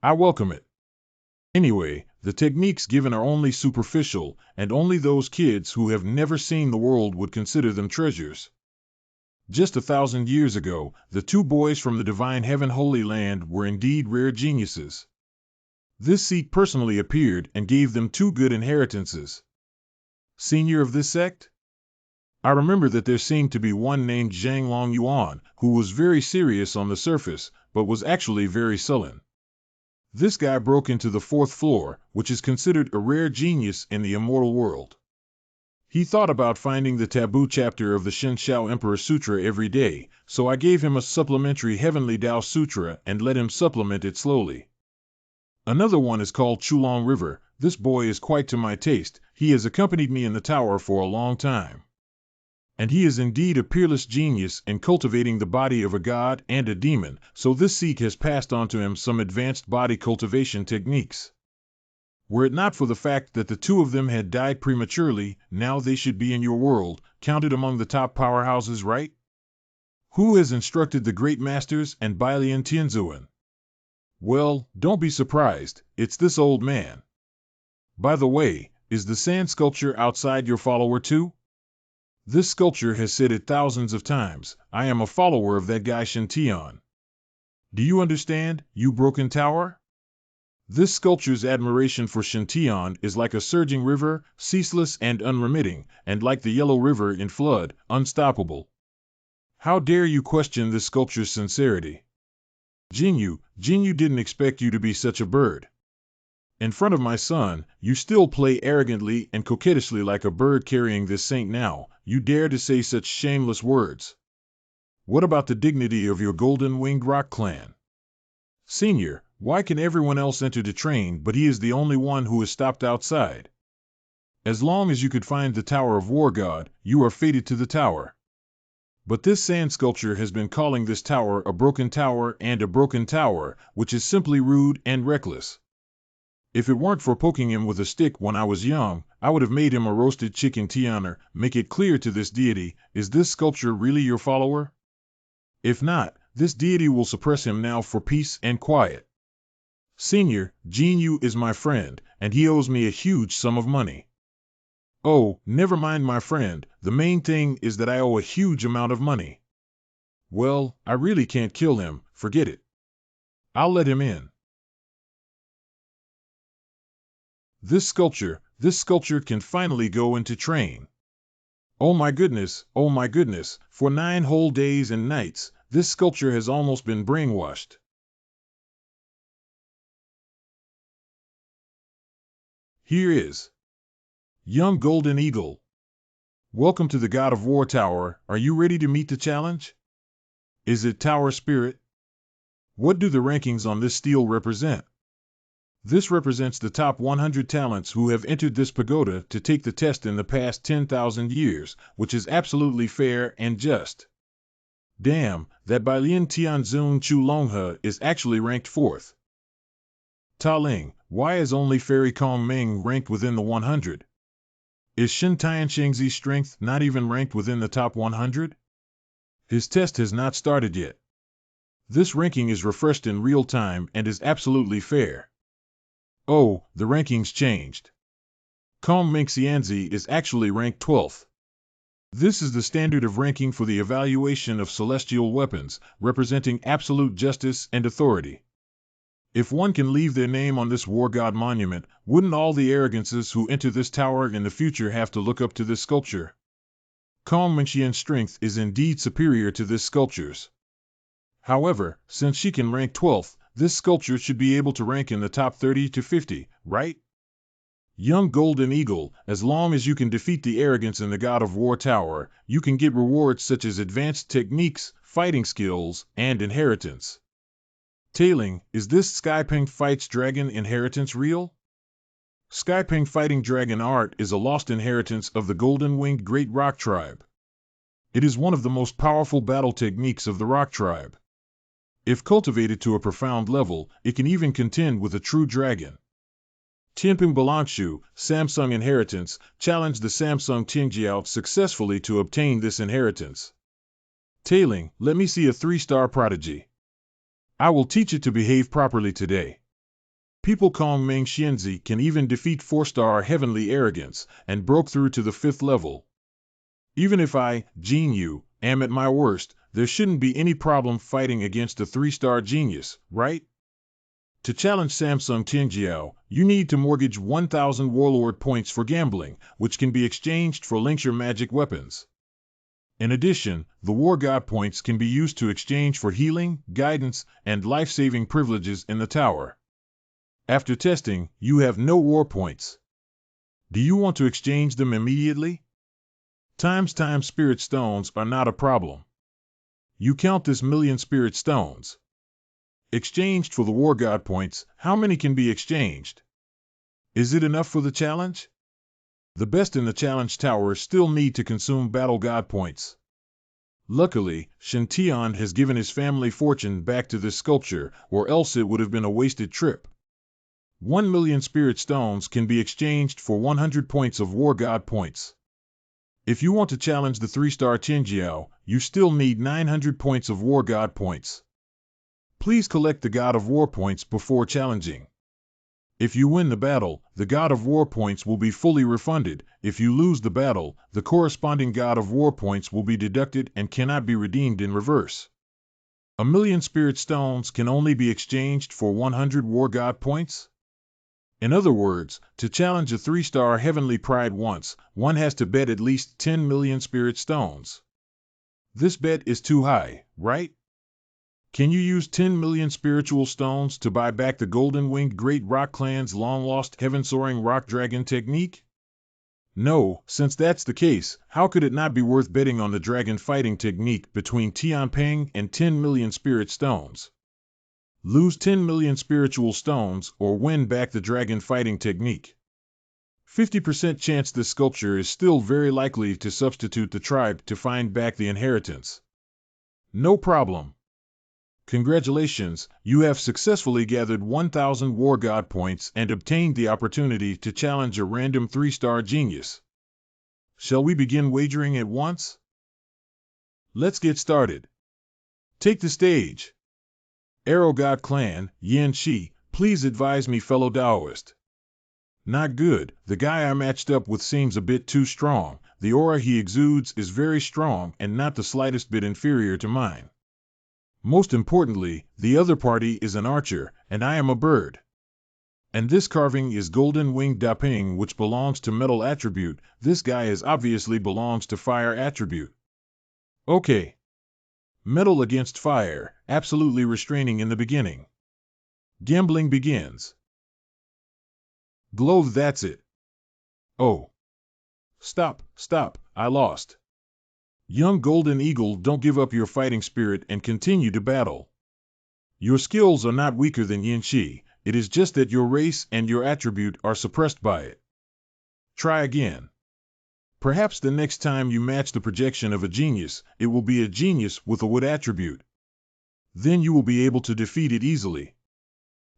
I welcome it. Anyway, the techniques given are only superficial, and only those kids who have never seen the world would consider them treasures. Just 1,000 years ago, the 2 boys from the divine heaven Holy Land were indeed rare geniuses. This seat personally appeared and gave them 2 good inheritances. Senior of this sect? I remember that there seemed to be one named Zhang Long Yuan, who was very serious on the surface, but was actually very sullen. This guy broke into the 4th floor, which is considered a rare genius in the immortal world. He thought about finding the taboo chapter of the Shen Xiao Emperor Sutra every day, so I gave him a supplementary Heavenly Tao Sutra and let him supplement it slowly. Another one is called Chulong River. This boy is quite to my taste. He has accompanied me in the tower for a long time. And he is indeed a peerless genius in cultivating the body of a god and a demon, so this Sikh has passed on to him some advanced body cultivation techniques. Were it not for the fact that the 2 of them had died prematurely, now they should be in your world, counted among the top powerhouses, right? Who has instructed the great masters and Bailian Tianzuan? Well, don't be surprised, it's this old man. By the way, is the sand sculpture outside your follower too? This sculpture has said it thousands of times, I am a follower of that guy Shintian. Do you understand, you broken tower? This sculpture's admiration for Shintian is like a surging river, ceaseless and unremitting, and like the Yellow River in flood, unstoppable. How dare you question this sculpture's sincerity? Jinyu didn't expect you to be such a bird. In front of my son, you still play arrogantly and coquettishly like a bird carrying this saint now, you dare to say such shameless words. What about the dignity of your golden-winged rock clan? Senior, why can everyone else enter to train but he is the only one who is stopped outside? As long as you could find the Tower of War God, you are fated to the tower. But this sand sculpture has been calling this tower a broken tower and a broken tower, which is simply rude and reckless. If it weren't for poking him with a stick when I was young, I would have made him a roasted chicken Tianer. Make it clear to this deity, is this sculpture really your follower? If not, this deity will suppress him now for peace and quiet. Senior, Jinyu is my friend, and he owes me a huge sum of money. Oh, never mind my friend, the main thing is that I owe a huge amount of money. Well, I really can't kill him, forget it. I'll let him in. This sculpture can finally go into train. Oh my goodness, for 9 whole days and nights, this sculpture has almost been brainwashed. Here is Young Golden Eagle. Welcome to the God of War Tower. Are you ready to meet the challenge? Is it Tower Spirit? What do the rankings on this stele represent? This represents the top 100 talents who have entered this pagoda to take the test in the past 10,000 years, which is absolutely fair and just. Damn, that Bailin Tianzun Chu Longhe is actually ranked 4th. Ta Ling, why is only Fairy Kong Ming ranked within the 100? Is Shin Tianxingzi's strength not even ranked within the top 100? His test has not started yet. This ranking is refreshed in real time and is absolutely fair. Oh, the rankings changed. Kong Ming Xianzi is actually ranked 12th. This is the standard of ranking for the evaluation of celestial weapons, representing absolute justice and authority. If one can leave their name on this war god monument, wouldn't all the arrogances who enter this tower in the future have to look up to this sculpture? Kong Mingxian's strength is indeed superior to this sculpture's. However, since she can rank 12th, this sculpture should be able to rank in the top 30 to 50, right? Young Golden Eagle, as long as you can defeat the arrogance in the God of War Tower, you can get rewards such as advanced techniques, fighting skills, and inheritance. Tailing, is this Skyping Fights Dragon inheritance real? Skyping Fighting Dragon art is a lost inheritance of the golden-winged Great Rock Tribe. It is one of the most powerful battle techniques of the Rock Tribe. If cultivated to a profound level, it can even contend with a true dragon. Tianping Balangshu, Samsung Inheritance, challenged the Samsung Tingjiao successfully to obtain this inheritance. Tailing, let me see a 3-star prodigy. I will teach it to behave properly today. People Kong Ming Xianzi can even defeat 4-star Heavenly Arrogance, and broke through to the 5th level. Even if I, Jinyu, am at my worst, there shouldn't be any problem fighting against a 3-star genius, right? To challenge Samsung Tingjiao, you need to mortgage 1,000 Warlord points for gambling, which can be exchanged for Linkshire magic weapons. In addition, the War God points can be used to exchange for healing, guidance, and life-saving privileges in the tower. After testing, you have no war points. Do you want to exchange them immediately? Time spirit stones are not a problem. You count this 1,000,000 spirit stones. Exchanged for the War God points, how many can be exchanged? Is it enough for the challenge? The best in the challenge tower still need to consume Battle God points. Luckily, Shen Tian has given his family fortune back to this sculpture, or else it would have been a wasted trip. 1,000,000 spirit stones can be exchanged for 100 points of War God points. If you want to challenge the 3-star Tingjiao, you still need 900 points of War God points. Please collect the God of War points before challenging. If you win the battle, the God of War points will be fully refunded. If you lose the battle, the corresponding God of War points will be deducted and cannot be redeemed in reverse. 1,000,000 spirit stones can only be exchanged for 100 War God points? In other words, to challenge a 3-star Heavenly Pride once, one has to bet at least 10,000,000 spirit stones. This bet is too high, right? Can you use 10,000,000 spiritual stones to buy back the golden-winged Great Rock Clan's long-lost heaven-soaring rock dragon technique? No, since that's the case, how could it not be worth betting on the dragon fighting technique between Tianping and 10,000,000 spirit stones? Lose 10,000,000 spiritual stones or win back the dragon fighting technique. 50% chance this sculpture is still very likely to substitute the tribe to find back the inheritance. No problem. Congratulations, you have successfully gathered 1,000 War God points and obtained the opportunity to challenge a random 3-star genius. Shall we begin wagering at once? Let's get started. Take the stage. Arrow God Clan, Yan Shi, Please advise me, fellow Taoist. Not good. The guy I matched up with seems a bit too strong. The aura he exudes is very strong and not the slightest bit inferior to mine. Most importantly, the other party is an archer, and I am a bird. And this carving is golden-winged daping, which belongs to metal attribute. This guy is obviously belongs to fire attribute. Okay. Metal against fire, absolutely restraining in the beginning. Gambling begins. Glow, that's it. Oh. Stop, I lost. Young Golden Eagle, don't give up your fighting spirit and continue to battle. Your skills are not weaker than Yin Shi, it is just that your race and your attribute are suppressed by it. Try again. Perhaps the next time you match the projection of a genius, it will be a genius with a wood attribute. Then you will be able to defeat it easily.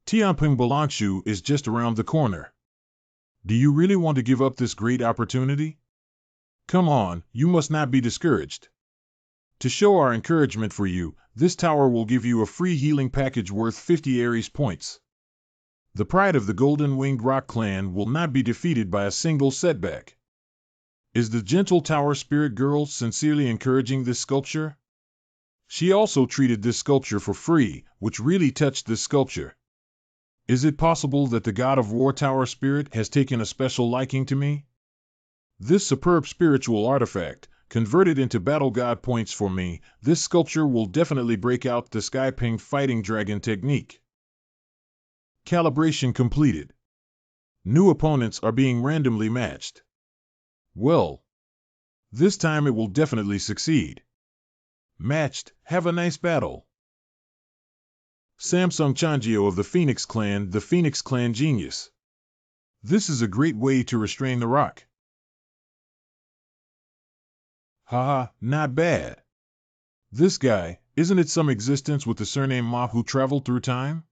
Tianping Balangshu is just around the corner. Do you really want to give up this great opportunity? Come on, you must not be discouraged. To show our encouragement for you, this tower will give you a free healing package worth 50 Aries points. The pride of the Golden-Winged Rock Clan will not be defeated by a single setback. Is the gentle tower spirit girl sincerely encouraging this sculpture? She also treated this sculpture for free, which really touched this sculpture. Is it possible that the God of War tower spirit has taken a special liking to me? This superb spiritual artifact, converted into battle god points for me, this sculpture will definitely break out the Sky Ping fighting dragon technique. Calibration completed. New opponents are being randomly matched. Well, this time it will definitely succeed. Matched, have a nice battle. Samsung Changio of the Phoenix Clan genius. This is a great way to restrain the rock. Haha, not bad. This guy, isn't it some existence with the surname Ma who traveled through time?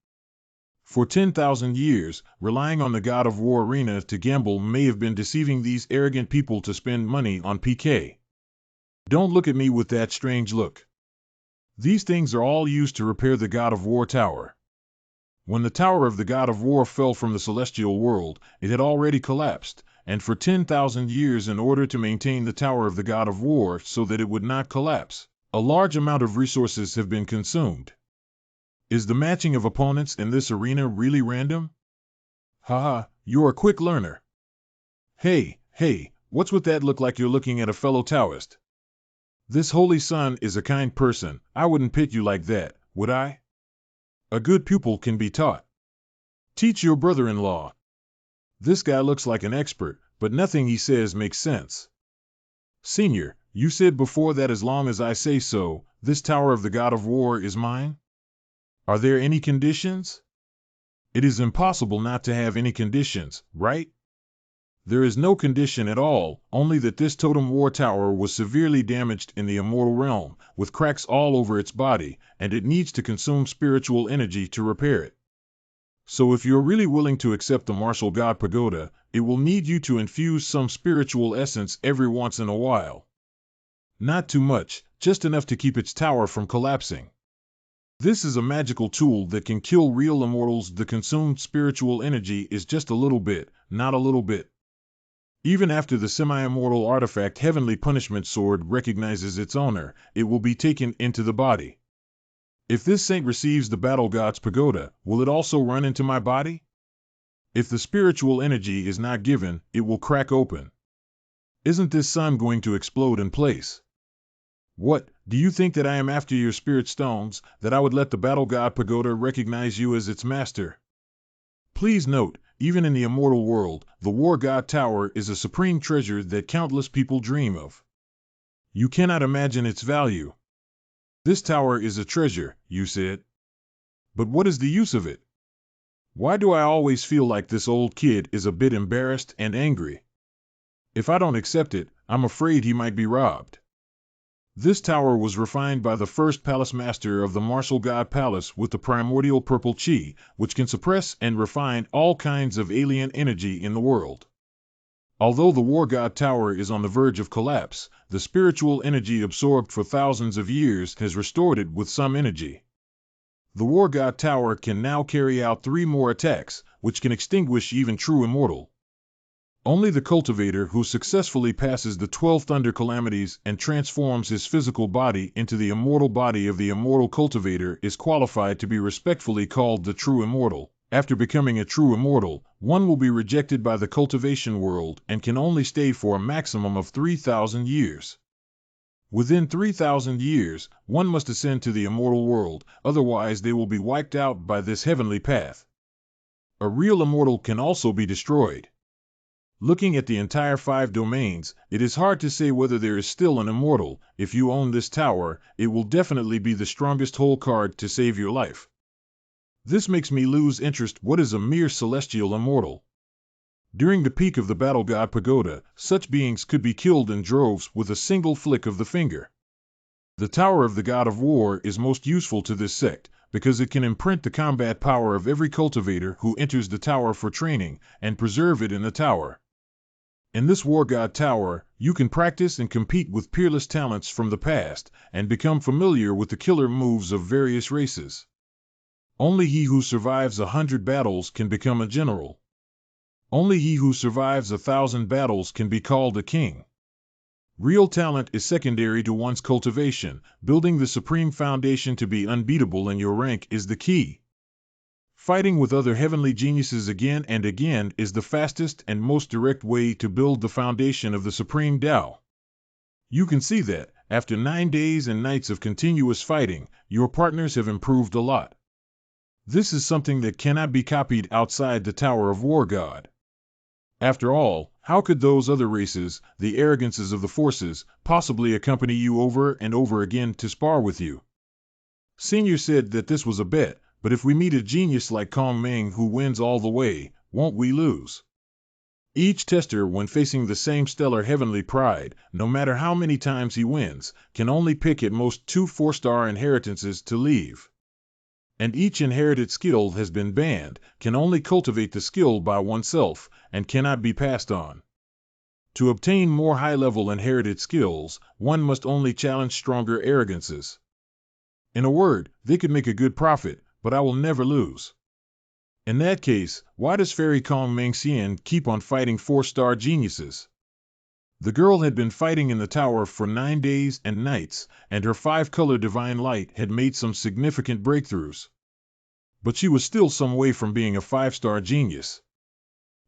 For 10,000 years, relying on the God of War arena to gamble may have been deceiving these arrogant people to spend money on PK. Don't look at me with that strange look. These things are all used to repair the God of War tower. When the tower of the God of War fell from the celestial world, it had already collapsed, and for 10,000 years, in order to maintain the tower of the God of War so that it would not collapse, a large amount of resources have been consumed. Is the matching of opponents in this arena really random? Haha, you're a quick learner. Hey, what's with that look like you're looking at a fellow Taoist? This holy son is a kind person, I wouldn't pit you like that, would I? A good pupil can be taught. Teach your brother-in-law. This guy looks like an expert, but nothing he says makes sense. Senior, you said before that as long as I say so, this tower of the God of War is mine? Are there any conditions? It is impossible not to have any conditions, right? There is no condition at all, only that this totem war tower was severely damaged in the immortal realm, with cracks all over its body, and it needs to consume spiritual energy to repair it. So if you're really willing to accept the martial god pagoda, it will need you to infuse some spiritual essence every once in a while. Not too much, just enough to keep its tower from collapsing. This is a magical tool that can kill real immortals. The consumed spiritual energy is just a little bit, not a little bit. Even after the semi-immortal artifact Heavenly Punishment Sword recognizes its owner, it will be taken into the body. If this saint receives the battle god's pagoda, will it also run into my body? If the spiritual energy is not given, it will crack open. Isn't this sun going to explode in place? What, do you think that I am after your spirit stones, that I would let the battle god pagoda recognize you as its master? Please note, even in the immortal world, the war god tower is a supreme treasure that countless people dream of. You cannot imagine its value. This tower is a treasure, you said. But what is the use of it? Why do I always feel like this old kid is a bit embarrassed and angry? If I don't accept it, I'm afraid he might be robbed. This tower was refined by the first palace master of the martial god palace with the primordial purple chi, which can suppress and refine all kinds of alien energy in the world. Although the war god tower is on the verge of collapse, the spiritual energy absorbed for thousands of years has restored it with some energy. the War God Tower can now carry out 3 more attacks, which can extinguish even true immortal. Only the cultivator who successfully passes the 12 thunder calamities and transforms his physical body into the immortal body of the immortal cultivator is qualified to be respectfully called the true immortal. After becoming a true immortal, one will be rejected by the cultivation world and can only stay for a maximum of 3,000 years. Within 3,000 years, one must ascend to the immortal world, otherwise they will be wiped out by this heavenly path. A real immortal can also be destroyed. Looking at the entire 5 domains, it is hard to say whether there is still an immortal. If you own this tower, it will definitely be the strongest hole card to save your life. This makes me lose interest. What is a mere celestial immortal? During the peak of the battle god pagoda, such beings could be killed in droves with a single flick of the finger. The Tower of the God of War is most useful to this sect, because it can imprint the combat power of every cultivator who enters the tower for training, and preserve it in the tower. In this War God Tower, you can practice and compete with peerless talents from the past, and become familiar with the killer moves of various races. Only he who survives 100 battles can become a general. Only he who survives 1,000 battles can be called a king. Real talent is secondary to one's cultivation. Building the supreme foundation to be unbeatable in your rank is the key. Fighting with other heavenly geniuses again and again is the fastest and most direct way to build the foundation of the supreme Tao. You can see that, after 9 days and nights of continuous fighting, your partners have improved a lot. This is something that cannot be copied outside the Tower of War God. After all, how could those other races, the arrogances of the forces, possibly accompany you over and over again to spar with you? Senior said that this was a bet, but if we meet a genius like Kong Meng who wins all the way, won't we lose? Each tester, when facing the same stellar heavenly pride, no matter how many times he wins, can only pick at most 2 4-star inheritances to leave. And each inherited skill has been banned, can only cultivate the skill by oneself, and cannot be passed on. To obtain more high-level inherited skills, one must only challenge stronger arrogances. In a word, they could make a good profit, but I will never lose. In that case, why does Fairy Kong Meng Xian keep on fighting 4-star geniuses? The girl had been fighting in the tower for 9 days and nights, and her 5-color divine light had made some significant breakthroughs. But she was still some way from being a 5-star genius.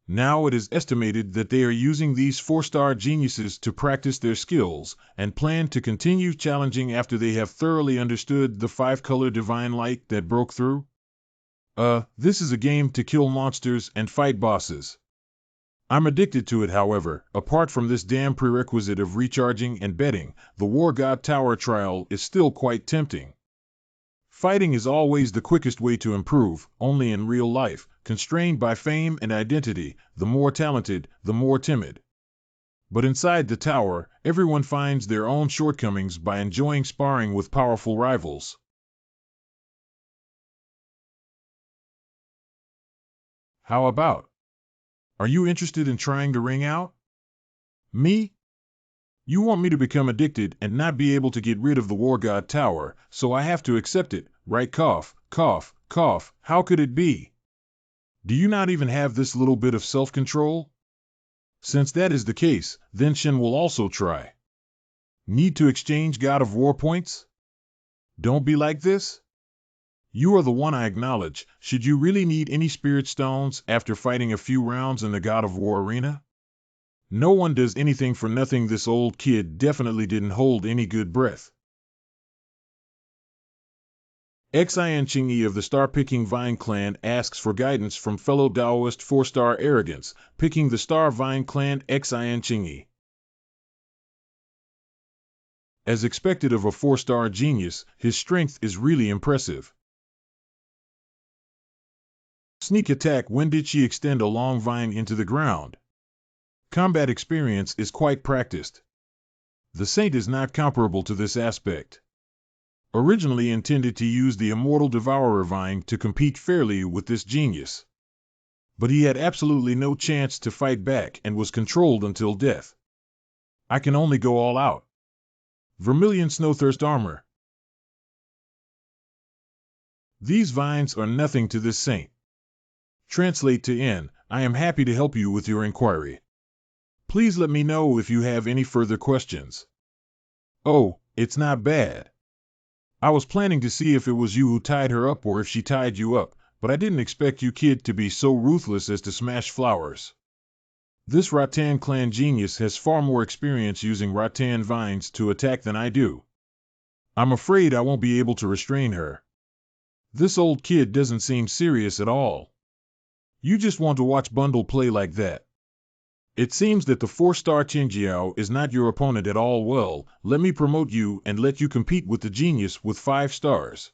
Now it is estimated that they are using these 4-star geniuses to practice their skills, and plan to continue challenging after they have thoroughly understood the 5-color divine light that broke through. This is a game to kill monsters and fight bosses. I'm addicted to it, however. Apart from this damn prerequisite of recharging and betting, the War God Tower trial is still quite tempting. Fighting is always the quickest way to improve, only in real life, constrained by fame and identity, the more talented, the more timid. But inside the tower, everyone finds their own shortcomings by enjoying sparring with powerful rivals. How about? Are you interested in trying the ring out? Me? You want me to become addicted and not be able to get rid of the War God Tower, so I have to accept it, right? Cough, cough, cough. How could it be? Do you not even have this little bit of self-control? Since that is the case, then Shen will also try. Need to exchange God of War points? Don't be like this. You are the one I acknowledge. Should you really need any spirit stones after fighting a few rounds in the God of War arena? No one does anything for nothing. This old kid definitely didn't hold any good breath. Xian Qingyi of the Star-Picking Vine Clan asks for guidance from fellow Daoist 4-star arrogance, picking the Star Vine Clan. Xian Qingyi. As expected of a 4-star genius, his strength is really impressive. Sneak attack. When did she extend a long vine into the ground? Combat experience is quite practiced. The Saint is not comparable to this aspect. Originally intended to use the Immortal Devourer Vine to compete fairly with this genius. But he had absolutely no chance to fight back and was controlled until death. I can only go all out. Vermilion Snowthirst Armor. These vines are nothing to this saint. Translate to N. I am happy to help you with your inquiry. Please let me know if you have any further questions. Oh, it's not bad. I was planning to see if it was you who tied her up or if she tied you up, but I didn't expect you kid to be so ruthless as to smash flowers. This Rattan clan genius has far more experience using rattan vines to attack than I do. I'm afraid I won't be able to restrain her. This old kid doesn't seem serious at all. You just want to watch Bundle play like that. It seems that the 4-star Qingjiao is not your opponent at all. Well, let me promote you and let you compete with the genius with 5 stars.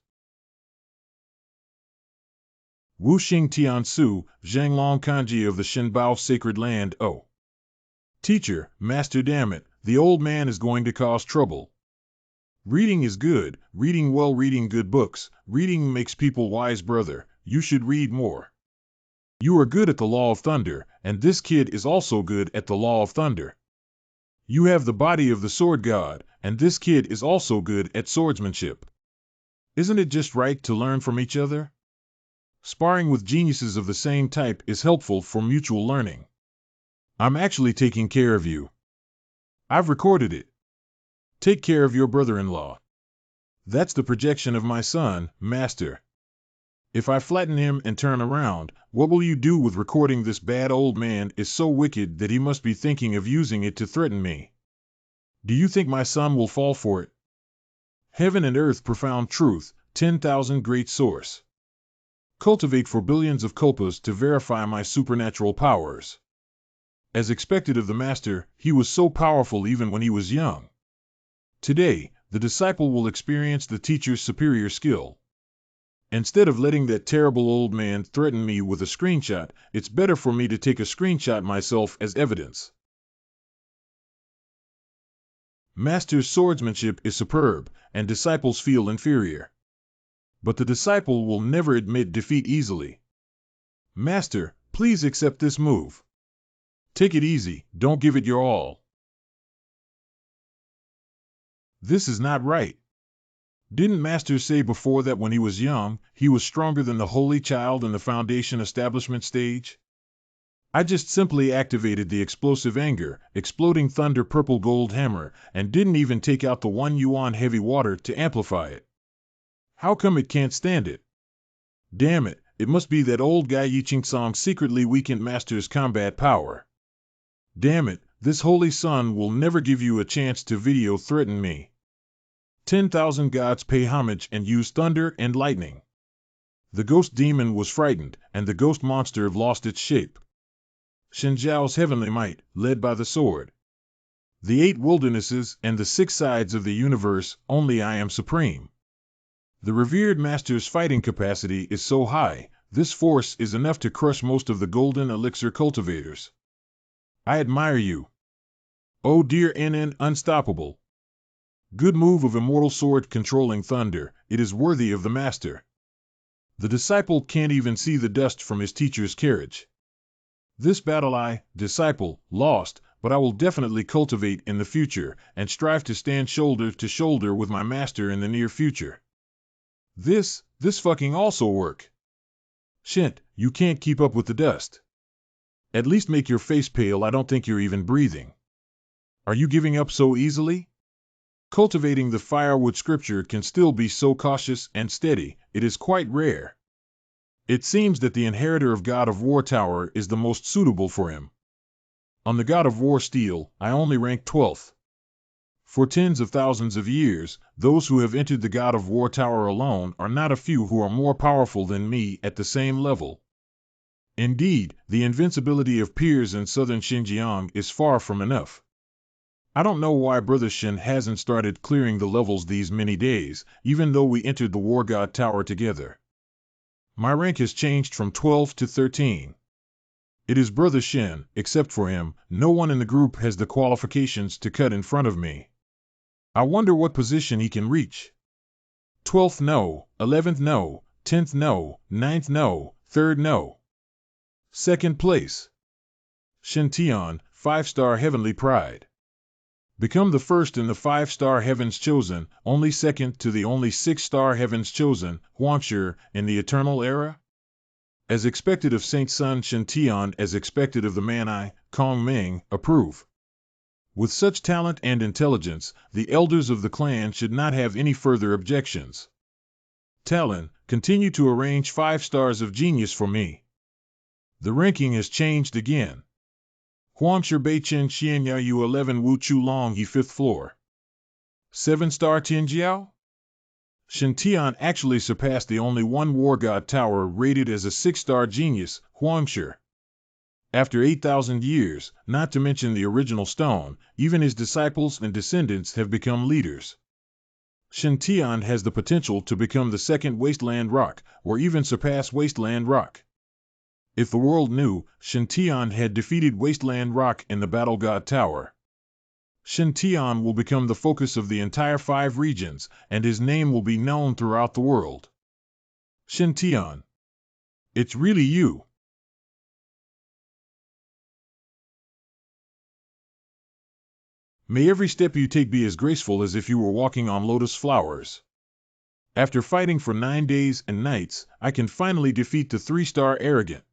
Wu Xing Tiansu, Zhanglong Kanji of the Shenbao Sacred Land. Oh. Teacher, master, damn it, the old man is going to cause trouble. Reading is good, reading well, reading good books, reading makes people wise, brother, you should read more. You are good at the law of thunder, and this kid is also good at the law of thunder. You have the body of the sword god, and this kid is also good at swordsmanship. Isn't it just right to learn from each other? Sparring with geniuses of the same type is helpful for mutual learning. I'm actually taking care of you. I've recorded it. Take care of your brother-in-law. That's the projection of my son, master. If I flatten him and turn around, what will you do with recording? This bad old man is so wicked that he must be thinking of using it to threaten me. Do you think my son will fall for it? Heaven and earth, profound truth, 10,000 great source. Cultivate for billions of kalpas to verify my supernatural powers. As expected of the master, he was so powerful even when he was young. Today, the disciple will experience the teacher's superior skill. Instead of letting that terrible old man threaten me with a screenshot, it's better for me to take a screenshot myself as evidence. Master's swordsmanship is superb, and disciples feel inferior. But the disciple will never admit defeat easily. Master, please accept this move. Take it easy, don't give it your all. This is not right. Didn't Master say before that when he was young, he was stronger than the Holy Child in the Foundation establishment stage? I just simply activated the explosive anger, exploding thunder purple gold hammer, and didn't even take out the 1 yuan heavy water to amplify it. How come it can't stand it? Damn it, it must be that old guy Yi Qingsong secretly weakened Master's combat power. Damn it, this holy sun will never give you a chance to video threaten me. 10,000 gods pay homage and use thunder and lightning. The ghost demon was frightened, and the ghost monster lost its shape. Shenjiao's heavenly might, led by the sword. The 8 wildernesses and the 6 sides of the universe, only I am supreme. The revered master's fighting capacity is so high, this force is enough to crush most of the golden elixir cultivators. I admire you. Oh dear NN, unstoppable. Good move of immortal sword controlling thunder, it is worthy of the master. The disciple can't even see the dust from his teacher's carriage. This battle I, disciple, lost, but I will definitely cultivate in the future, and strive to stand shoulder to shoulder with my master in the near future. This fucking also work. Shit, you can't keep up with the dust. At least make your face pale, I don't think you're even breathing. Are you giving up so easily? Cultivating the firewood scripture can still be so cautious and steady, it is quite rare. It seems that the inheritor of God of War Tower is the most suitable for him. On the God of War steel, I only rank 12th. For tens of thousands of years, those who have entered the God of War Tower alone are not a few who are more powerful than me at the same level. Indeed, the invincibility of peers in southern Xinjiang is far from enough. I don't know why Brother Shen hasn't started clearing the levels these many days, even though we entered the War God Tower together. My rank has changed from 12 to 13. It is Brother Shen, except for him, no one in the group has the qualifications to cut in front of me. I wonder what position he can reach. 12th no, 11th no, 10th no, 9th no, 3rd no. 2nd place. Shen Tian, 5-star heavenly pride. Become the first in the 5-star heavens chosen, only second to the only 6-star heavens chosen, Huangshi, in the eternal era? As expected of Saint Sun Shintian, as expected of the man I, Kong Ming, approve. With such talent and intelligence, the elders of the clan should not have any further objections. Talon, continue to arrange 5 stars of genius for me. The ranking has changed again. Huangshi Beichen Xianyao Yu 11 Wu Chu Long He 5th floor. 7-star Tianjiao? Shintian actually surpassed the only one War God Tower rated as a 6-star genius, Huangshi. After 8,000 years, not to mention the original stone, even his disciples and descendants have become leaders. Shintian has the potential to become the second Wasteland Rock, or even surpass Wasteland Rock. If the world knew, Shintian had defeated Wasteland Rock in the Battle God Tower. Shintian will become the focus of the entire 5 regions, and his name will be known throughout the world. Shintian. It's really you. May every step you take be as graceful as if you were walking on lotus flowers. After fighting for 9 days and nights, I can finally defeat the 3-star arrogant.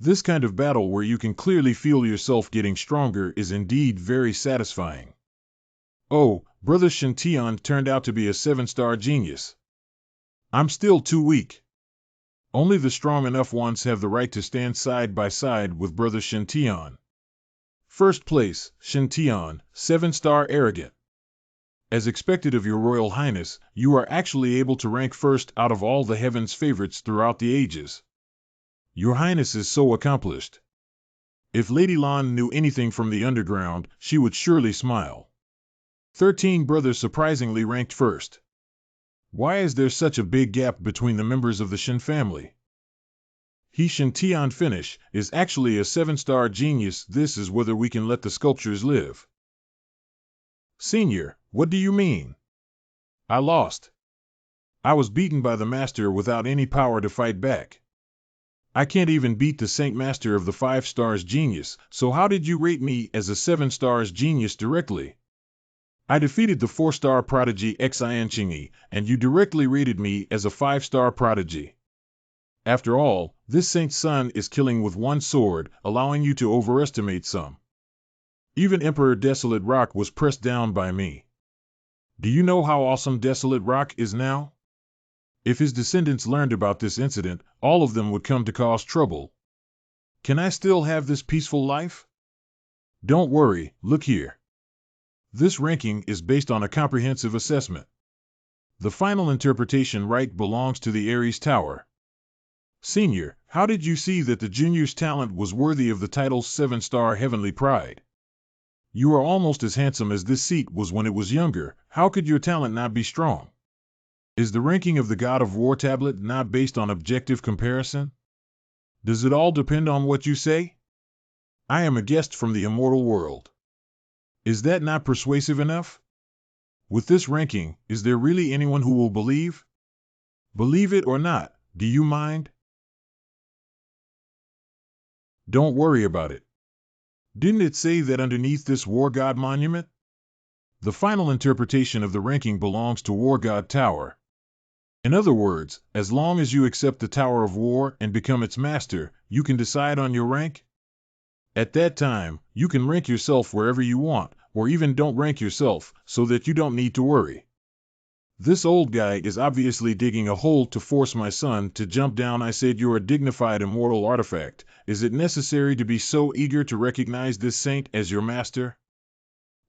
This kind of battle where you can clearly feel yourself getting stronger is indeed very satisfying. Oh, Brother Shintian turned out to be a 7-star genius. I'm still too weak. Only the strong enough ones have the right to stand side by side with Brother Shintian. First place, Shintian, 7-star arrogant. As expected of your Royal Highness, you are actually able to rank first out of all the heavens' favorites throughout the ages. Your Highness is so accomplished. If Lady Lan knew anything from the underground, she would surely smile. 13 brothers surprisingly ranked first. Why is there such a big gap between the members of the Shin family? He Shintian finish is actually a 7-star genius. This is whether we can let the sculptures live. Senior, what do you mean? I lost. I was beaten by the master without any power to fight back. I can't even beat the Saint Master of the 5 stars genius, so how did you rate me as a 7 stars genius directly? I defeated the 4-star prodigy Xianqingyi, and you directly rated me as a 5-star prodigy. After all, this Saint Sun is killing with one sword, allowing you to overestimate some. Even Emperor Desolate Rock was pressed down by me. Do you know how awesome Desolate Rock is now? If his descendants learned about this incident, all of them would come to cause trouble. Can I still have this peaceful life? Don't worry, look here. This ranking is based on a comprehensive assessment. The final interpretation right belongs to the Ares Tower. Senior, how did you see that the junior's talent was worthy of the title's 7-star heavenly pride? You are almost as handsome as this seat was when it was younger. How could your talent not be strong? Is the ranking of the God of War tablet not based on objective comparison? Does it all depend on what you say? I am a guest from the immortal world. Is that not persuasive enough? With this ranking, is there really anyone who will believe? Believe it or not, do you mind? Don't worry about it. Didn't it say that underneath this War God monument? The final interpretation of the ranking belongs to War God Tower. In other words, as long as you accept the Tower of War and become its master, you can decide on your rank. At that time, you can rank yourself wherever you want, or even don't rank yourself, so that you don't need to worry. This old guy is obviously digging a hole to force my son to jump down. I said you're a dignified immortal artifact. Is it necessary to be so eager to recognize this saint as your master?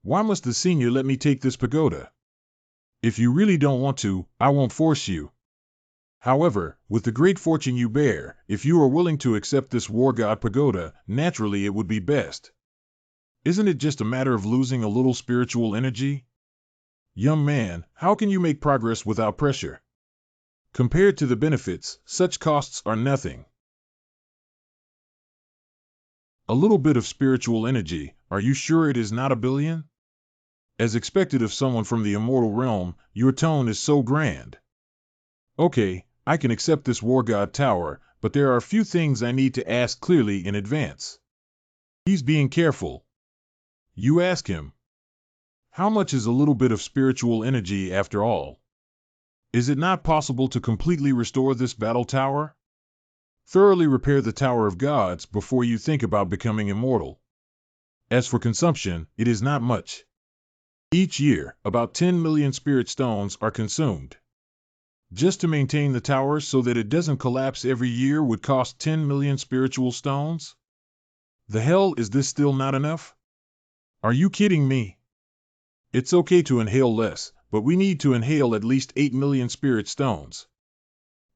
Why must the senior let me take this pagoda? If you really don't want to, I won't force you. However, with the great fortune you bear, if you are willing to accept this War God pagoda, naturally it would be best. Isn't it just a matter of losing a little spiritual energy? Young man, how can you make progress without pressure? Compared to the benefits, such costs are nothing. A little bit of spiritual energy, are you sure it is not a billion? As expected of someone from the immortal realm, your tone is so grand. Okay, I can accept this War God Tower, but there are a few things I need to ask clearly in advance. He's being careful. You ask him. How much is a little bit of spiritual energy after all? Is it not possible to completely restore this battle tower? Thoroughly repair the Tower of Gods before you think about becoming immortal. As for consumption, it is not much. Each year, about 10 million spirit stones are consumed. Just to maintain the tower so that it doesn't collapse every year would cost 10 million spiritual stones? The hell, is this still not enough? Are you kidding me? It's okay to inhale less, but we need to inhale at least 8 million spirit stones.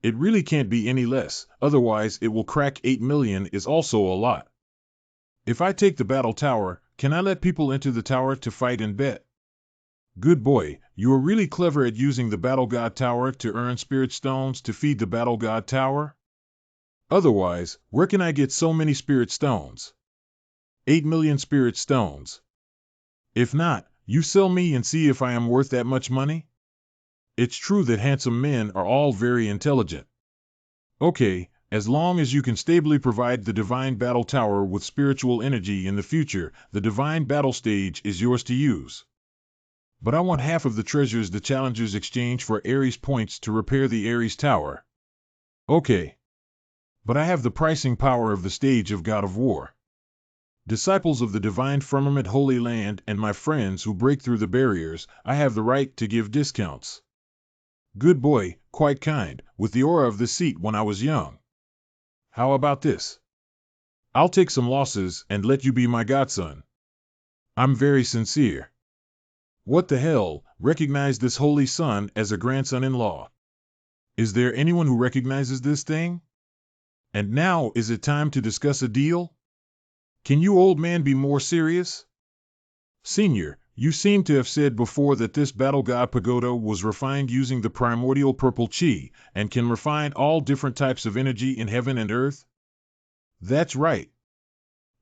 It really can't be any less, otherwise it will crack. 8 million is also a lot. If I take the battle tower, can I let people into the tower to fight and bet? Good boy, you are really clever at using the Battle God Tower to earn spirit stones to feed the Battle God Tower. Otherwise, where can I get so many spirit stones? 8 million spirit stones. If not, you sell me and see if I am worth that much money? It's true that handsome men are all very intelligent. Okay, as long as you can stably provide the Divine Battle Tower with spiritual energy in the future, the Divine Battle Stage is yours to use. But I want half of the treasures the challengers exchange for Ares points to repair the Ares Tower. Okay. But I have the pricing power of the stage of God of War. Disciples of the Divine Firmament Holy Land and my friends who break through the barriers, I have the right to give discounts. Good boy, quite kind, with the aura of the seat when I was young. How about this? I'll take some losses and let you be my godson. I'm very sincere. What the hell, recognize this holy son as a grandson-in-law. Is there anyone who recognizes this thing? And now, is it time to discuss a deal? Can you old man be more serious? Senior, you seem to have said before that this Battle God Pagoda was refined using the primordial purple chi, and can refine all different types of energy in heaven and earth? That's right.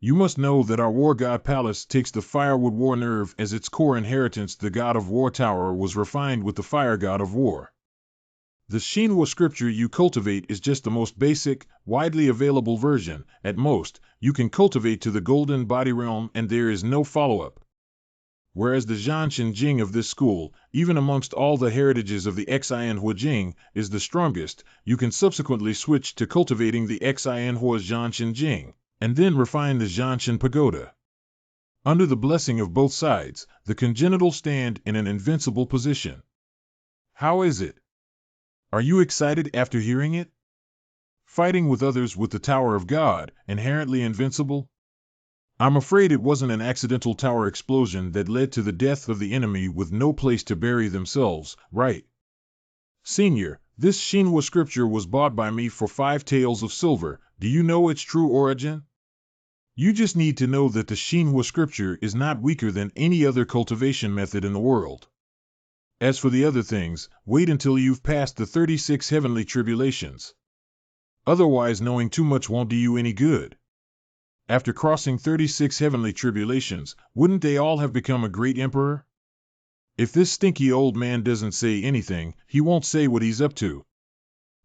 You must know that our War God Palace takes the Firewood War Nerve as its core inheritance. The God of War Tower was refined with the Fire God of War. The Shinwa scripture you cultivate is just the most basic, widely available version. At most, you can cultivate to the Golden Body Realm and there is no follow-up. Whereas the Zhanshan Jing of this school, even amongst all the heritages of the Xianhua Jing, is the strongest, you can subsequently switch to cultivating the Xianhua Zhanshan Jing, and then refine the Zhanshan Pagoda. Under the blessing of both sides, the congenitals stand in an invincible position. How is it? Are you excited after hearing it? Fighting with others with the Tower of God, inherently invincible? I'm afraid it wasn't an accidental tower explosion that led to the death of the enemy with no place to bury themselves, right? Senior, this Shinwa scripture was bought by me for 5 taels of silver. Do you know its true origin? You just need to know that the Shinwa scripture is not weaker than any other cultivation method in the world. As for the other things, wait until you've passed the 36 heavenly tribulations. Otherwise, knowing too much won't do you any good. After crossing 36 heavenly tribulations, wouldn't they all have become a great emperor? If this stinky old man doesn't say anything, he won't say what he's up to.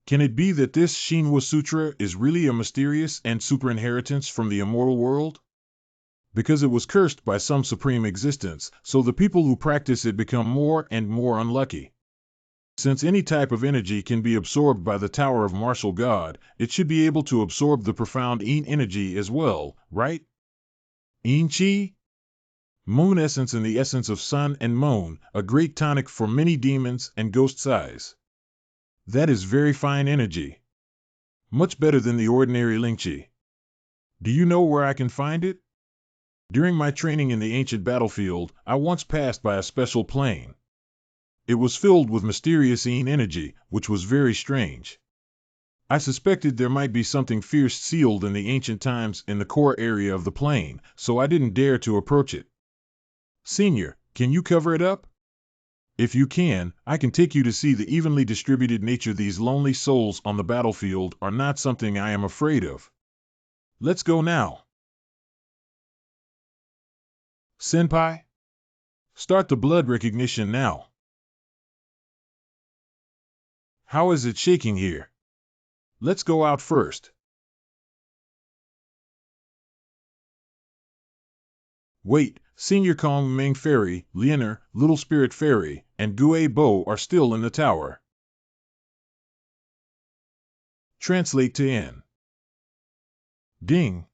Can it be that this Shinwa Sutra is really a mysterious and super inheritance from the immortal world? Because it was cursed by some supreme existence, so the people who practice it become more and more unlucky. Since any type of energy can be absorbed by the Tower of Martial God, it should be able to absorb the profound Yin energy as well, right? Yin Chi? Moon essence and the essence of sun and moon, a great tonic for many demons and ghost eyes. That is very fine energy. Much better than the ordinary Ling Chi. Do you know where I can find it? During my training in the ancient battlefield, I once passed by a special plane. It was filled with mysterious Yin energy, which was very strange. I suspected there might be something fierce sealed in the ancient times in the core area of the plane, so I didn't dare to approach it. Senior, can you cover it up? If you can, I can take you to see the evenly distributed nature. These lonely souls on the battlefield are not something I am afraid of. Let's go now. Senpai? Start the blood recognition now. How is it shaking here? Let's go out first. Wait, Senior Kong Ming Fairy, Liener, Little Spirit Fairy, and Gue Bo are still in the tower. Translate to N. Ding.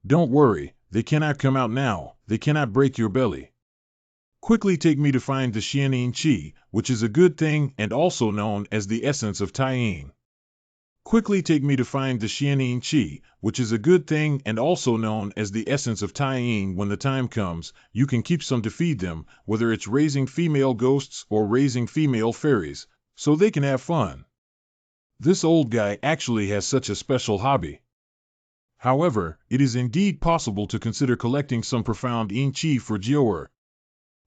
Don't worry, they cannot come out now, they cannot break your belly. Quickly take me to find the Xianin Qi, which is a good thing and also known as the essence of Taiyin. Quickly take me to find the Xianin Qi, which is a good thing and also known as the essence of Taiyin. When the time comes, you can keep some to feed them, whether it's raising female ghosts or raising female fairies, so they can have fun. This old guy actually has such a special hobby. However, it is indeed possible to consider collecting some profound Yin Qi for Jiu'er.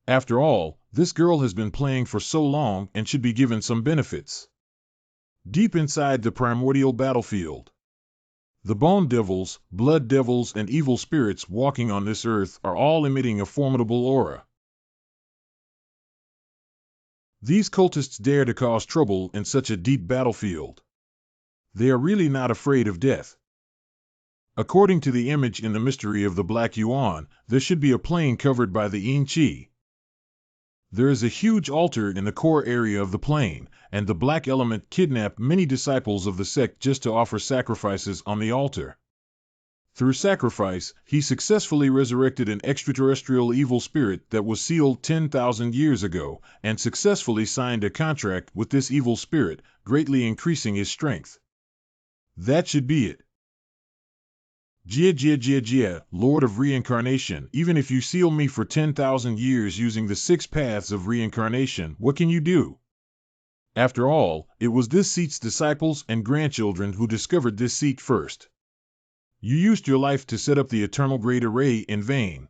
After all, this girl has been playing for so long and should be given some benefits. Deep inside the primordial battlefield, the bone devils, blood devils, and evil spirits walking on this earth are all emitting a formidable aura. These cultists dare to cause trouble in such a deep battlefield. They are really not afraid of death. According to the image in the mystery of the Black Yuan, there should be a plain covered by the Yin Qi. There is a huge altar in the core area of the plain, and the black element kidnapped many disciples of the sect just to offer sacrifices on the altar. Through sacrifice, he successfully resurrected an extraterrestrial evil spirit that was sealed 10,000 years ago, and successfully signed a contract with this evil spirit, greatly increasing his strength. That should be it. Jia, Lord of Reincarnation, even if you seal me for 10,000 years using the 6 paths of reincarnation, what can you do? After all, it was this seat's disciples and grandchildren who discovered this seat first. You used your life to set up the eternal great array in vain.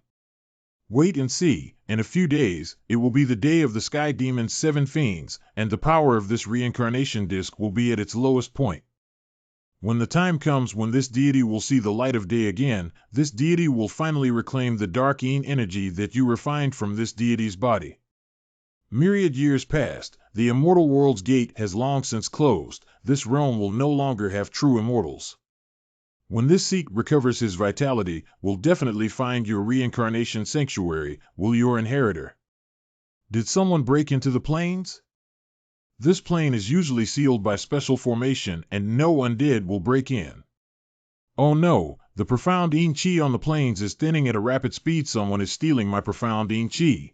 Wait and see, in a few days, it will be the day of the Sky Demon's 7 fiends, and the power of this reincarnation disc will be at its lowest point. When the time comes when this deity will see the light of day again, this deity will finally reclaim the dark Yin energy that you refined from this deity's body. Myriad years past, the immortal world's gate has long since closed. This realm will no longer have true immortals. When this seat recovers his vitality, will definitely find your reincarnation sanctuary, will your inheritor. Did someone break into the plains? This plane is usually sealed by special formation and no undead will break in. Oh no, the profound Yin Qi on the plains is thinning at a rapid speed. Someone is stealing my profound Yin Qi.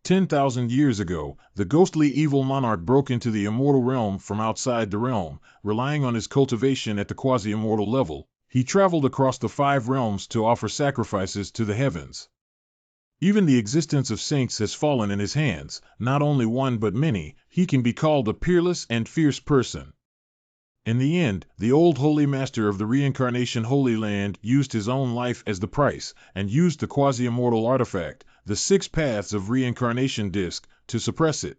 10,000 years ago, the ghostly evil monarch broke into the immortal realm from outside the realm, relying on his cultivation at the quasi-immortal level. He traveled across the 5 realms to offer sacrifices to the heavens. Even the existence of saints has fallen in his hands, not only one but many. He can be called a peerless and fierce person. In the end, the old holy master of the reincarnation Holy Land used his own life as the price, and used the quasi-immortal artifact, the 6 paths of reincarnation disc, to suppress it.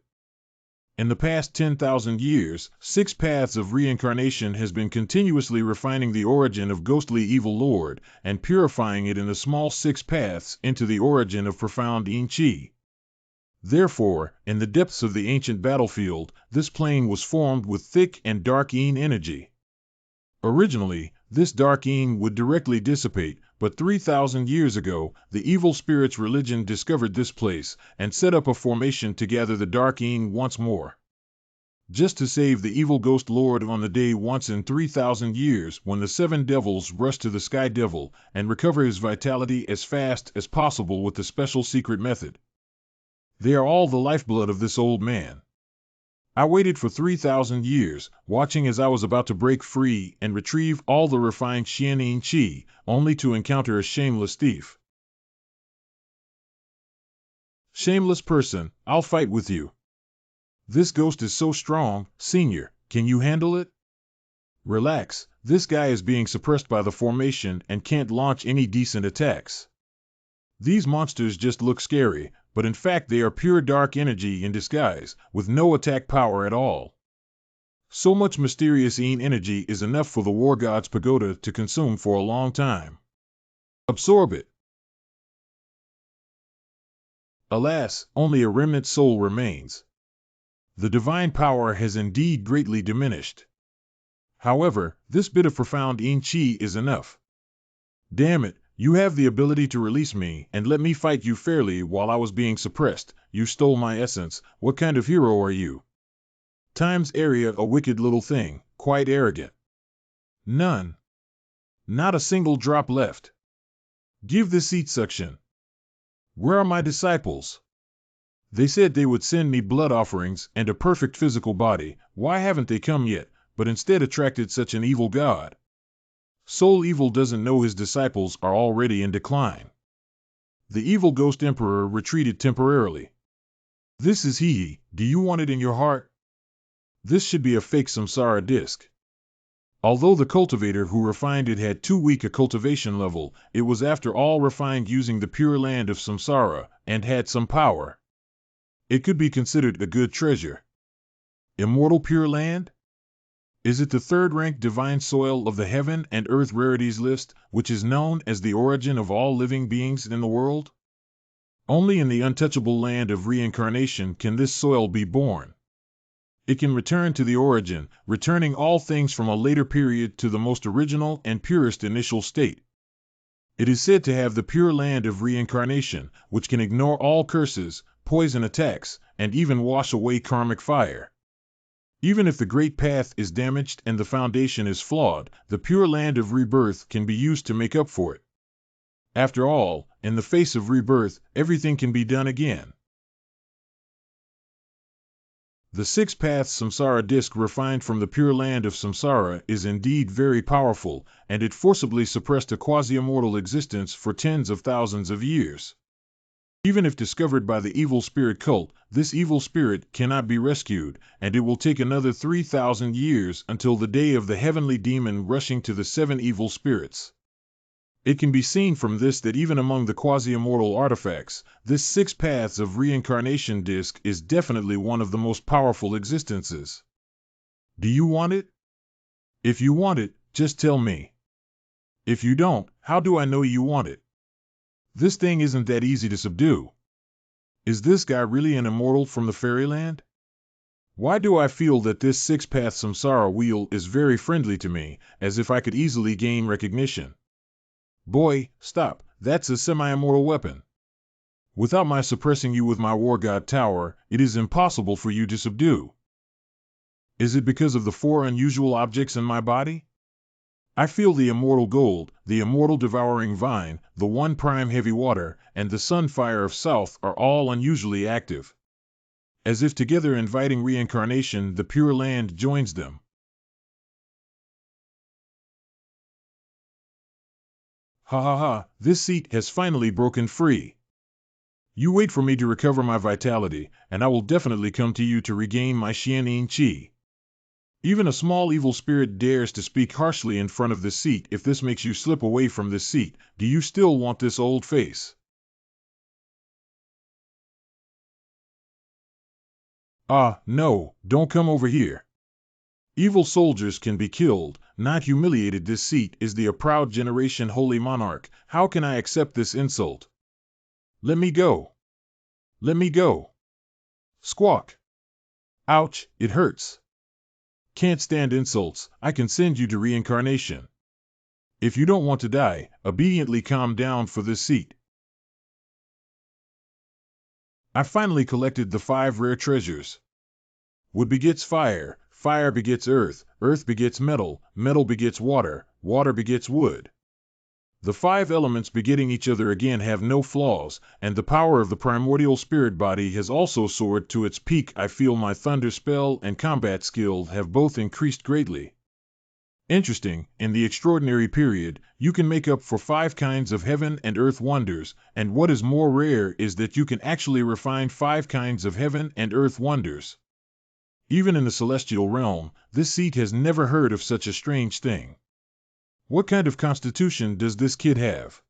In the past 10,000 years, 6 paths of reincarnation has been continuously refining the origin of ghostly evil lord, and purifying it in the small 6 paths into the origin of profound Yin Qi. Therefore, in the depths of the ancient battlefield, this plane was formed with thick and dark Yin energy. Originally, this dark Yin would directly dissipate, but 3,000 years ago, the evil spirit's religion discovered this place, and set up a formation to gather the dark Yin once more. Just to save the evil ghost lord on the day once in 3,000 years when the 7 devils rush to the Sky Devil, and recover his vitality as fast as possible with the special secret method. They are all the lifeblood of this old man. I waited for 3,000 years, watching as I was about to break free and retrieve all the refined Xianin Qi, only to encounter a shameless thief. Shameless person, I'll fight with you. This ghost is so strong, Senior, can you handle it? Relax, this guy is being suppressed by the formation and can't launch any decent attacks. These monsters just look scary, but in fact they are pure dark energy in disguise, with no attack power at all. So much mysterious Yin energy is enough for the War God's pagoda to consume for a long time. Absorb it. Alas, only a remnant soul remains. The divine power has indeed greatly diminished. However, this bit of profound Yin Qi is enough. Damn it, You have the ability to release me and let me fight you fairly while I was being suppressed. You stole my essence. What kind of hero are you? Times area, a wicked little thing, quite arrogant. None. Not a single drop left. Give the seat suction. Where are my disciples? They said they would send me blood offerings and a perfect physical body. Why haven't they come yet, but instead attracted such an evil god? Soul Evil doesn't know his disciples are already in decline. The evil ghost emperor retreated temporarily. This is he. Do you want it in your heart? This should be a fake samsara disc. Although the cultivator who refined it had too weak a cultivation level, it was after all refined using the pure land of samsara, and had some power. It could be considered a good treasure. Immortal Pure Land? Is it the third-ranked divine soil of the heaven and earth rarities list, which is known as the origin of all living beings in the world? Only in the untouchable land of reincarnation can this soil be born. It can return to the origin, returning all things from a later period to the most original and purest initial state. It is said to have the pure land of reincarnation, which can ignore all curses, poison attacks, and even wash away karmic fire. Even if the great path is damaged and the foundation is flawed, the pure land of rebirth can be used to make up for it. After all, in the face of rebirth, everything can be done again. The six paths samsara disc refined from the pure land of samsara is indeed very powerful, and it forcibly suppressed a quasi-immortal existence for tens of thousands of years. Even if discovered by the evil spirit cult, this evil spirit cannot be rescued, and it will take another 3,000 years until the day of the heavenly demon rushing to the seven evil spirits. It can be seen from this that even among the quasi-immortal artifacts, this six paths of reincarnation disc is definitely one of the most powerful existences. Do you want it? If you want it, just tell me. If you don't, how do I know you want it? This thing isn't that easy to subdue. Is this guy really an immortal from the fairyland? Why do I feel that this six-path samsara wheel is very friendly to me, as if I could easily gain recognition? Boy, stop, that's a semi-immortal weapon. Without my suppressing you with my war god tower, it is impossible for you to subdue. Is it because of the four unusual objects in my body? I feel the immortal gold, the immortal devouring vine, the one prime heavy water, and the sunfire of south are all unusually active. As if together inviting reincarnation, the pure land joins them. Ha ha ha, this seat has finally broken free. You wait for me to recover my vitality, and I will definitely come to you to regain my Xianyin Qi. Even a small evil spirit dares to speak harshly in front of this seat. If this makes you slip away from this seat, do you still want this old face? Ah, no, don't come over here. Evil soldiers can be killed, not humiliated. This seat is the a proud generation holy monarch. How can I accept this insult? Let me go. Let me go. Squawk. Ouch, it hurts. Can't stand insults. I can send you to reincarnation. If you don't want to die, obediently calm down for this seat. I finally collected the 5 rare treasures. Wood begets fire, fire begets earth, earth begets metal, metal begets water, water begets wood. The 5 elements begetting each other again have no flaws, and the power of the primordial spirit body has also soared to its peak. I feel my thunder spell and combat skill have both increased greatly. Interesting, in the extraordinary period, you can make up for 5 kinds of heaven and earth wonders, and what is more rare is that you can actually refine 5 kinds of heaven and earth wonders. Even in the celestial realm, this seat has never heard of such a strange thing. What kind of constitution does this kid have?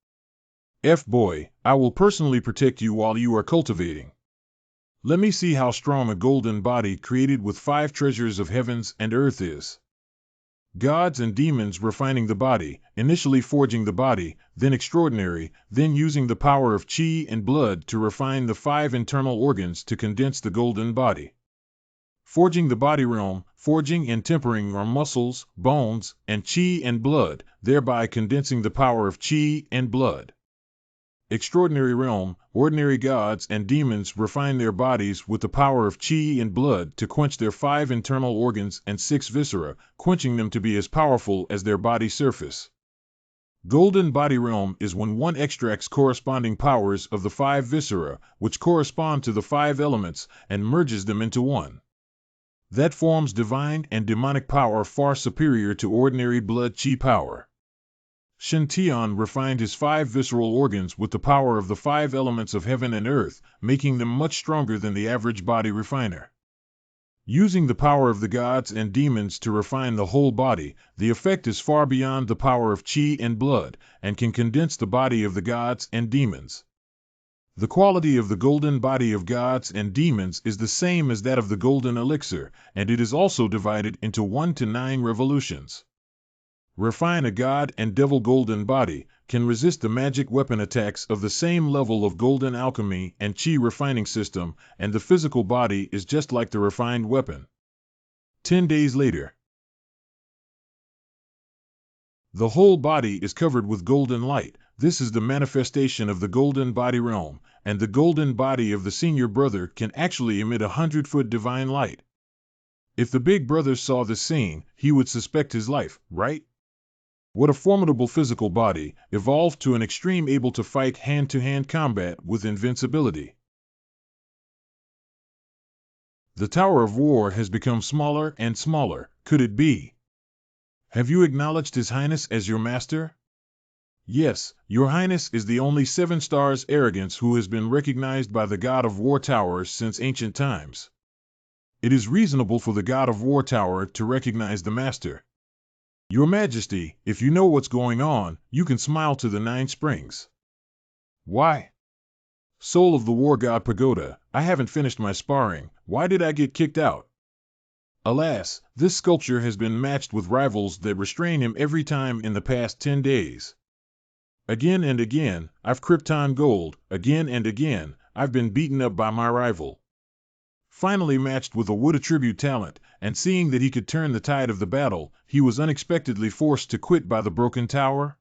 Boy, I will personally protect you while you are cultivating. Let me see how strong a golden body created with 5 treasures of heavens and earth is. Gods and demons refining the body, initially forging the body, then extraordinary, then using the power of chi and blood to refine the 5 internal organs to condense the golden body. Forging the body realm, forging and tempering are muscles, bones, and chi and blood, thereby condensing the power of chi and blood. Extraordinary realm, ordinary gods and demons refine their bodies with the power of chi and blood to quench their 5 internal organs and 6 viscera, quenching them to be as powerful as their body surface. Golden body realm is when one extracts corresponding powers of the 5 viscera, which correspond to the 5 elements, and merges them into one. That forms divine and demonic power far superior to ordinary blood chi power. Shen Tian refined his 5 visceral organs with the power of the 5 elements of heaven and earth, making them much stronger than the average body refiner. Using the power of the gods and demons to refine the whole body, the effect is far beyond the power of chi and blood, and can condense the body of the gods and demons. The quality of the golden body of gods and demons is the same as that of the golden elixir, and it is also divided into 1 to 9 revolutions. Refine a god and devil golden body, can resist the magic weapon attacks of the same level of golden alchemy and chi refining system, and the physical body is just like the refined weapon. 10 days later. The whole body is covered with golden light. This is the manifestation of the golden body realm, and the golden body of the senior brother can actually emit 100-foot divine light. If the big brother saw this scene, he would suspect his life, right? What a formidable physical body, evolved to an extreme able to fight hand-to-hand combat with invincibility. The Tower of War has become smaller and smaller. Could it be? Have you acknowledged His Highness as your master? Yes, Your Highness is the only 7 stars arrogance who has been recognized by the God of War Tower since ancient times. It is reasonable for the God of War Tower to recognize the master. Your Majesty, if you know what's going on, you can smile to the 9 springs. Why? Soul of the War God Pagoda, I haven't finished my sparring. Why did I get kicked out? Alas, this sculpture has been matched with rivals that restrain him every time in the past 10 days. Again and again, I've Krypton Gold. Again and again, I've been beaten up by my rival. Finally matched with a wood attribute talent, and seeing that he could turn the tide of the battle, he was unexpectedly forced to quit by the broken tower.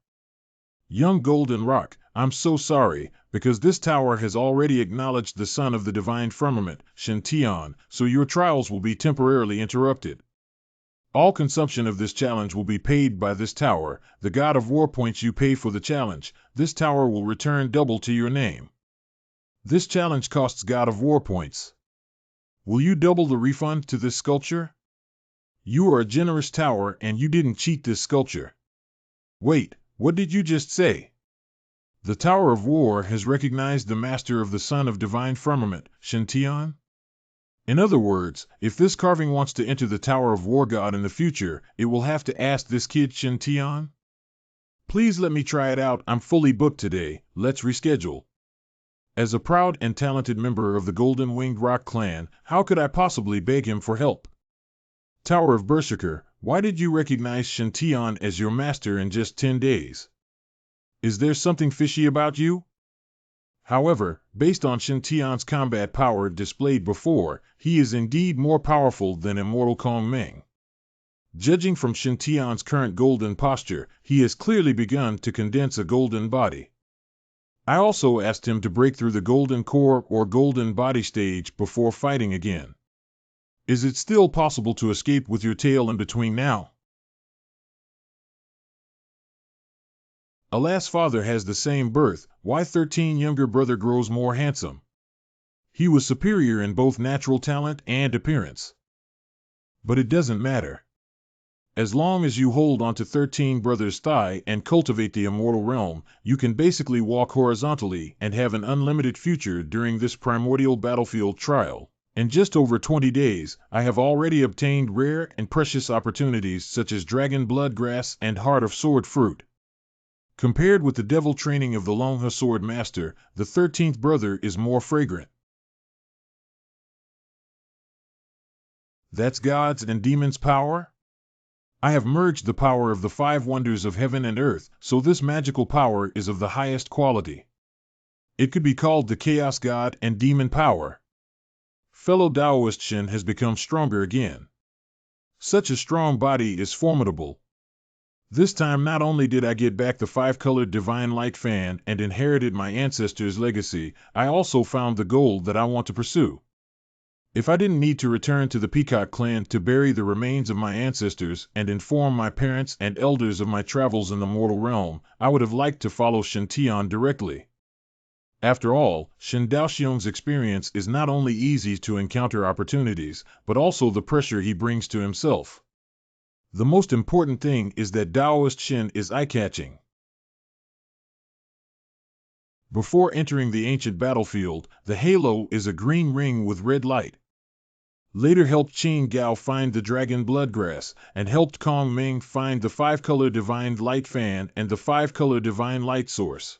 Young Golden Rock, I'm so sorry, because this tower has already acknowledged the son of the divine firmament, Shen Tian, so your trials will be temporarily interrupted. All consumption of this challenge will be paid by this tower. The God of War points you pay for the challenge. This tower will return double to your name. This challenge costs God of War points. Will you double the refund to this sculpture? You are a generous tower and you didn't cheat this sculpture. Wait, what did you just say? The Tower of War has recognized the master of the Son of Divine Firmament, Shen Tian? In other words, if this carving wants to enter the Tower of War God in the future, it will have to ask this kid Shen Tian? Please let me try it out. I'm fully booked today. Let's reschedule. As a proud and talented member of the Golden Winged Rock clan, how could I possibly beg him for help? Tower of Berserker, why did you recognize Shen Tian as your master in just 10 days? Is there something fishy about you? However, based on Shen Tian's combat power displayed before, he is indeed more powerful than Immortal Kong Meng. Judging from Shen Tian's current golden posture, he has clearly begun to condense a golden body. I also asked him to break through the golden core or golden body stage before fighting again. Is it still possible to escape with your tail in between now? Alas, father has the same birth, why 13 younger brother grows more handsome? He was superior in both natural talent and appearance. But it doesn't matter. As long as you hold onto 13 brother's thigh and cultivate the immortal realm, you can basically walk horizontally and have an unlimited future during this primordial battlefield trial. In just over 20 days, I have already obtained rare and precious opportunities such as Dragon Blood Grass and Heart of Sword Fruit. Compared with the devil training of the Longha Sword Master, the 13th brother is more fragrant. That's God's and demons' power? I have merged the power of the 5 wonders of heaven and earth, so this magical power is of the highest quality. It could be called the Chaos God and Demon Power. Fellow Taoist Shen has become stronger again. Such a strong body is formidable. This time not only did I get back the 5-colored divine light fan and inherited my ancestors' legacy, I also found the goal that I want to pursue. If I didn't need to return to the Peacock clan to bury the remains of my ancestors and inform my parents and elders of my travels in the mortal realm, I would have liked to follow Shen Tian directly. After all, Shen Daoxiong's experience is not only easy to encounter opportunities, but also the pressure he brings to himself. The most important thing is that Daoist Shen is eye-catching. Before entering the ancient battlefield, the halo is a green ring with red light. Later helped Qin Gao find the dragon bloodgrass, and helped Kong Ming find the 5-color divine light fan and the 5-color divine light source.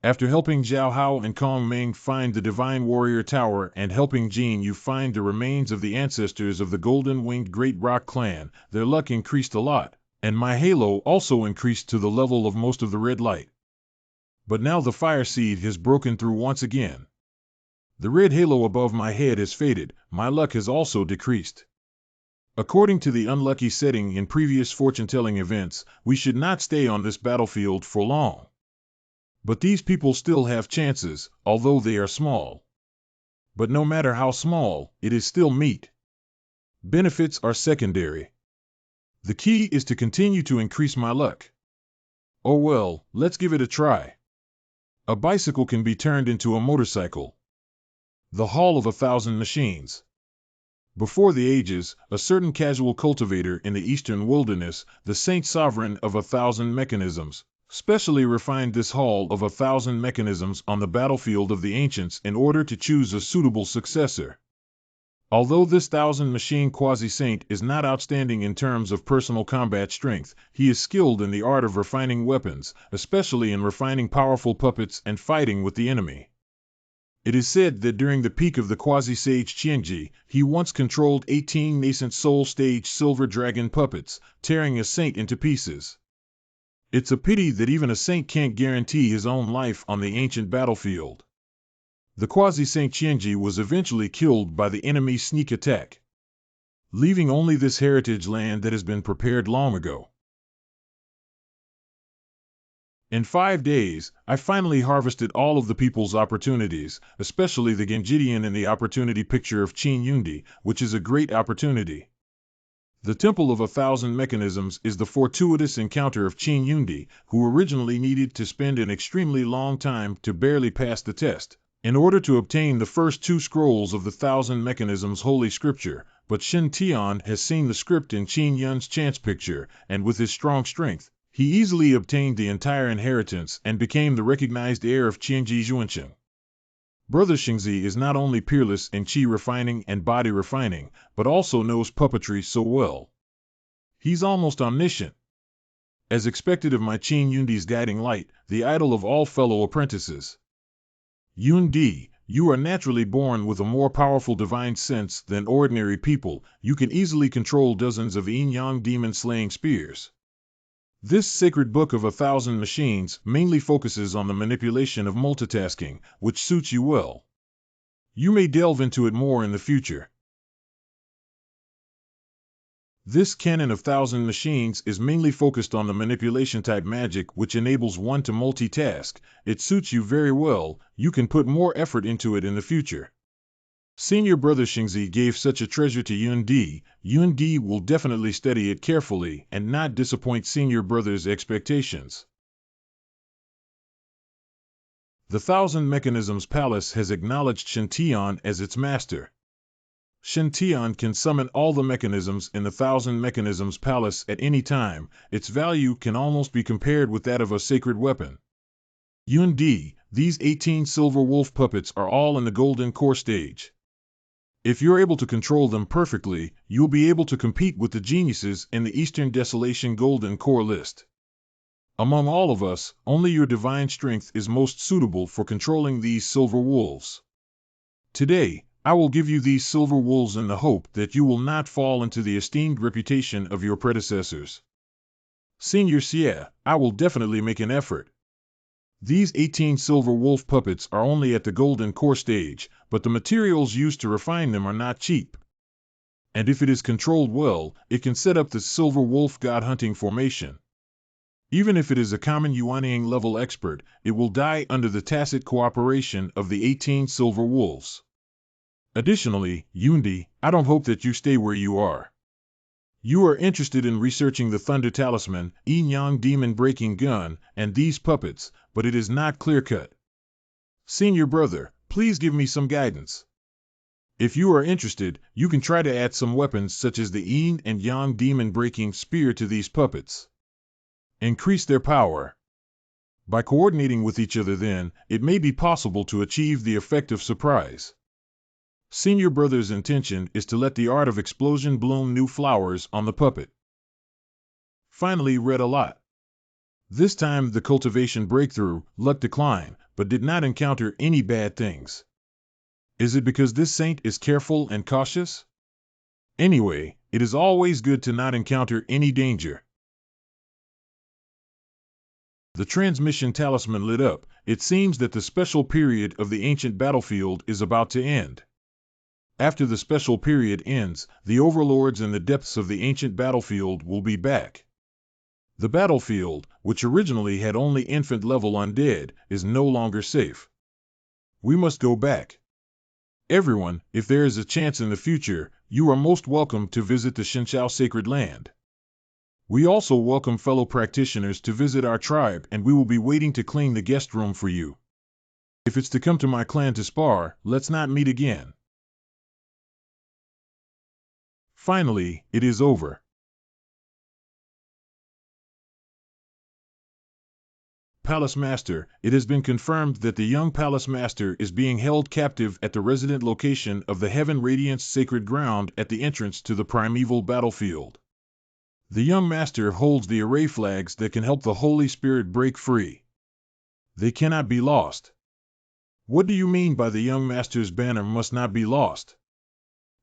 After helping Zhao Hao and Kong Ming find the divine warrior tower and helping Jin Yu find the remains of the ancestors of the golden-winged Great Rock clan, their luck increased a lot, and my halo also increased to the level of most of the red light. But now the fire seed has broken through once again. The red halo above my head has faded, my luck has also decreased. According to the unlucky setting in previous fortune-telling events, we should not stay on this battlefield for long. But these people still have chances, although they are small. But no matter how small, it is still meat. Benefits are secondary. The key is to continue to increase my luck. Oh well, let's give it a try. A bicycle can be turned into a motorcycle. The Hall of 1,000 Machines. Before the ages, a certain casual cultivator in the eastern wilderness, the Saint Sovereign of 1,000 Mechanisms, specially refined this Hall of 1,000 Mechanisms on the battlefield of the ancients in order to choose a suitable successor. Although this 1,000-machine quasi-saint is not outstanding in terms of personal combat strength, he is skilled in the art of refining weapons, especially in refining powerful puppets and fighting with the enemy. It is said that during the peak of the quasi-sage Qianji, he once controlled 18 nascent soul-stage silver dragon puppets, tearing a saint into pieces. It's a pity that even a saint can't guarantee his own life on the ancient battlefield. The quasi-saint Qianji was eventually killed by the enemy's sneak attack, leaving only this heritage land that has been prepared long ago. In 5 days, I finally harvested all of the people's opportunities, especially the Genjidian and the opportunity picture of Qin Yundi, which is a great opportunity. The Temple of 1,000 Mechanisms is the fortuitous encounter of Qin Yundi, who originally needed to spend an extremely long time to barely pass the test, in order to obtain the first 2 scrolls of the 1,000 Mechanisms Holy Scripture, but Shen Tian has seen the script in Qin Yun's chance picture, and with his strong strength, he easily obtained the entire inheritance and became the recognized heir of Qianji Zhuancheng. Brother Xingzi is not only peerless in qi refining and body refining, but also knows puppetry so well. He's almost omniscient. As expected of my Qin Yundi's guiding light, the idol of all fellow apprentices. Yundi, you are naturally born with a more powerful divine sense than ordinary people. You can easily control dozens of yin-yang demon-slaying spears. This sacred book of 1,000 machines mainly focuses on the manipulation of multitasking, which suits you well. You may delve into it more in the future. This canon of 1,000 machines is mainly focused on the manipulation-type magic which enables one to multitask. It suits you very well, you can put more effort into it in the future. Senior brother Xingzi gave such a treasure to Yundi. Yundi will definitely study it carefully and not disappoint senior brother's expectations. The 1,000 Mechanisms Palace has acknowledged Shen Tian as its master. Shen Tian can summon all the mechanisms in the 1,000 Mechanisms Palace at any time. Its value can almost be compared with that of a sacred weapon. Yundi, these 18 silver wolf puppets are all in the golden core stage. If you're able to control them perfectly, you'll be able to compete with the geniuses in the Eastern Desolation Golden Core list. Among all of us, only your divine strength is most suitable for controlling these silver wolves. Today, I will give you these silver wolves in the hope that you will not fall into the esteemed reputation of your predecessors. Senior Xie, I will definitely make an effort. These 18 silver wolf puppets are only at the golden core stage, but the materials used to refine them are not cheap. And if it is controlled well, it can set up the silver wolf god hunting formation. Even if it is a common Yuanying level expert, it will die under the tacit cooperation of the 18 silver wolves. Additionally, Yundi, I don't hope that you stay where you are. You are interested in researching the Thunder Talisman, Yin-Yang Demon Breaking Gun, and these puppets, but it is not clear-cut. Senior brother, please give me some guidance. If you are interested, you can try to add some weapons such as the Yin and Yang Demon Breaking Spear to these puppets. Increase their power. By coordinating with each other then, it may be possible to achieve the effect of surprise. Senior brother's intention is to let the art of explosion bloom new flowers on the puppet. Finally read a lot. This time the cultivation breakthrough, luck decline, but did not encounter any bad things. Is it because this saint is careful and cautious? Anyway, it is always good to not encounter any danger. The transmission talisman lit up. It seems that the special period of the ancient battlefield is about to end. After the special period ends, the overlords in the depths of the ancient battlefield will be back. The battlefield, which originally had only infant-level undead, is no longer safe. We must go back. Everyone, if there is a chance in the future, you are most welcome to visit the Shinshao Sacred Land. We also welcome fellow practitioners to visit our tribe, and we will be waiting to clean the guest room for you. If it's to come to my clan to spar, let's not meet again. Finally, it is over. Palace Master, it has been confirmed that the young Palace Master is being held captive at the resident location of the Heaven Radiance Sacred Ground at the entrance to the primeval battlefield. The young Master holds the array flags that can help the Holy Spirit break free. They cannot be lost. What do you mean by the young Master's banner must not be lost?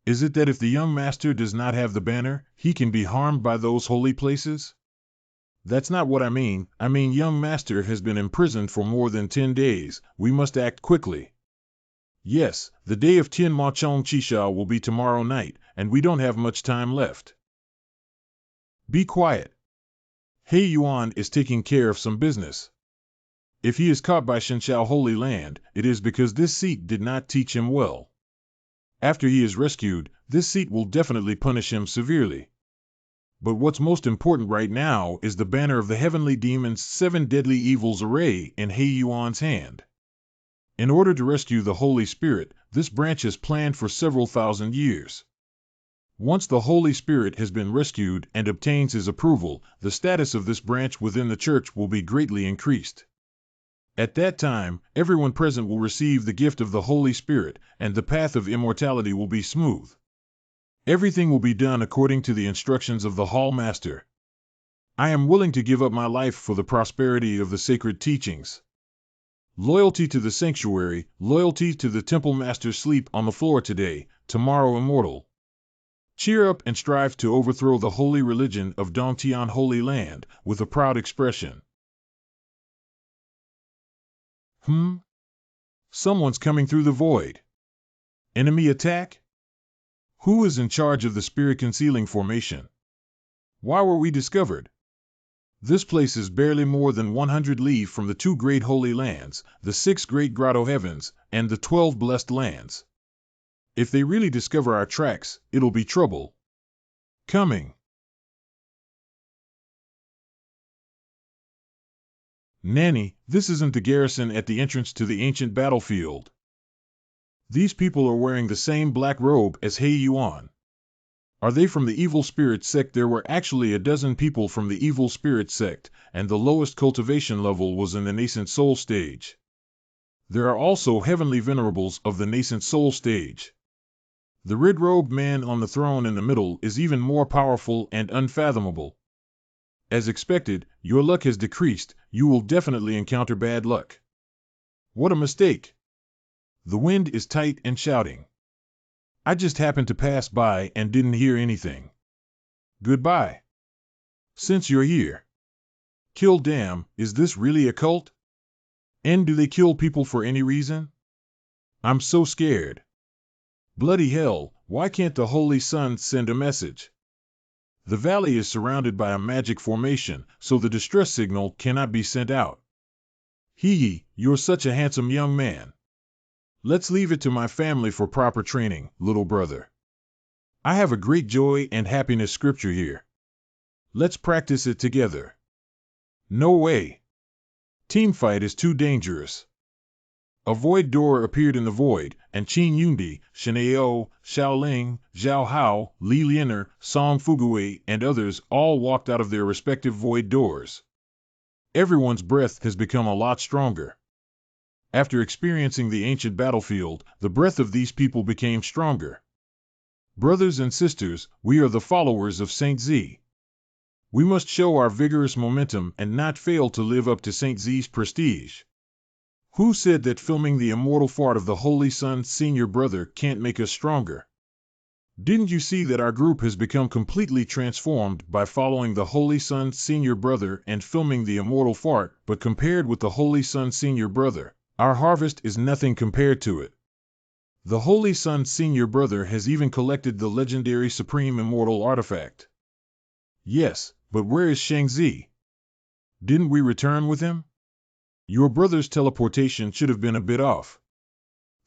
Is it that if the young Master does not have the banner, he can be harmed by those holy places? That's not what I mean. I mean young Master has been imprisoned for more than 10 days. We must act quickly. Yes, the day of Tian Ma Chong Chisha will be tomorrow night, and we don't have much time left. Be quiet. He Yuan is taking care of some business. If he is caught by Shinshao Holy Land, it is because this seat did not teach him well. After he is rescued, this seat will definitely punish him severely. But what's most important right now is the banner of the Heavenly Demon's 7 Deadly Evils array in He Yuan's hand. In order to rescue the Holy Spirit, this branch is planned for several thousand years. Once the Holy Spirit has been rescued and obtains his approval, the status of this branch within the church will be greatly increased. At that time, everyone present will receive the gift of the Holy Spirit, and the path of immortality will be smooth. Everything will be done according to the instructions of the Hall Master. I am willing to give up my life for the prosperity of the sacred teachings. Loyalty to the sanctuary, loyalty to the temple master. Sleep on the floor today, tomorrow immortal. Cheer up and strive to overthrow the holy religion of Dongtian Holy Land, with a proud expression. Someone's coming through the void. Enemy attack? Who is in charge of the spirit concealing formation? Why were we discovered? This place is barely more than 100 li from the 2 great holy lands, the 6 great grotto heavens, and the 12 blessed lands. If they really discover our tracks, it'll be trouble. Coming. Nanny, this isn't the garrison at the entrance to the ancient battlefield. These people are wearing the same black robe as He Yuan. Are they from the evil spirit sect? There were actually a dozen people from the evil spirit sect, and the lowest cultivation level was in the nascent soul stage. There are also heavenly venerables of the nascent soul stage. The red-robed man on the throne in the middle is even more powerful and unfathomable. As expected, your luck has decreased. You will definitely encounter bad luck. What a mistake! The wind is tight and shouting. I just happened to pass by and didn't hear anything. Goodbye. Since you're here. Kill damn, is this really a cult? And do they kill people for any reason? I'm so scared. Bloody hell, why can't the Holy Sun send a message? The valley is surrounded by a magic formation, so the distress signal cannot be sent out. Hee, you're such a handsome young man. Let's leave it to my family for proper training, little brother. I have a great joy and happiness scripture here. Let's practice it together. No way. Teamfight is too dangerous. A void door appeared in the void, and Qin Yundi, Shenao, Xiaoling, Zhao Hao, Li Lianer, Song Fugui, and others all walked out of their respective void doors. Everyone's breath has become a lot stronger. After experiencing the ancient battlefield, the breath of these people became stronger. Brothers and sisters, we are the followers of Saint Z. We must show our vigorous momentum and not fail to live up to Saint Z's prestige. Who said that filming the immortal fart of the Holy Sun senior brother can't make us stronger? Didn't you see that our group has become completely transformed by following the Holy Sun senior brother and filming the immortal fart, but compared with the Holy Sun senior brother, our harvest is nothing compared to it. The Holy Sun senior brother has even collected the legendary Supreme Immortal Artifact. Yes, but where is Shangzi? Didn't we return with him? Your brother's teleportation should have been a bit off.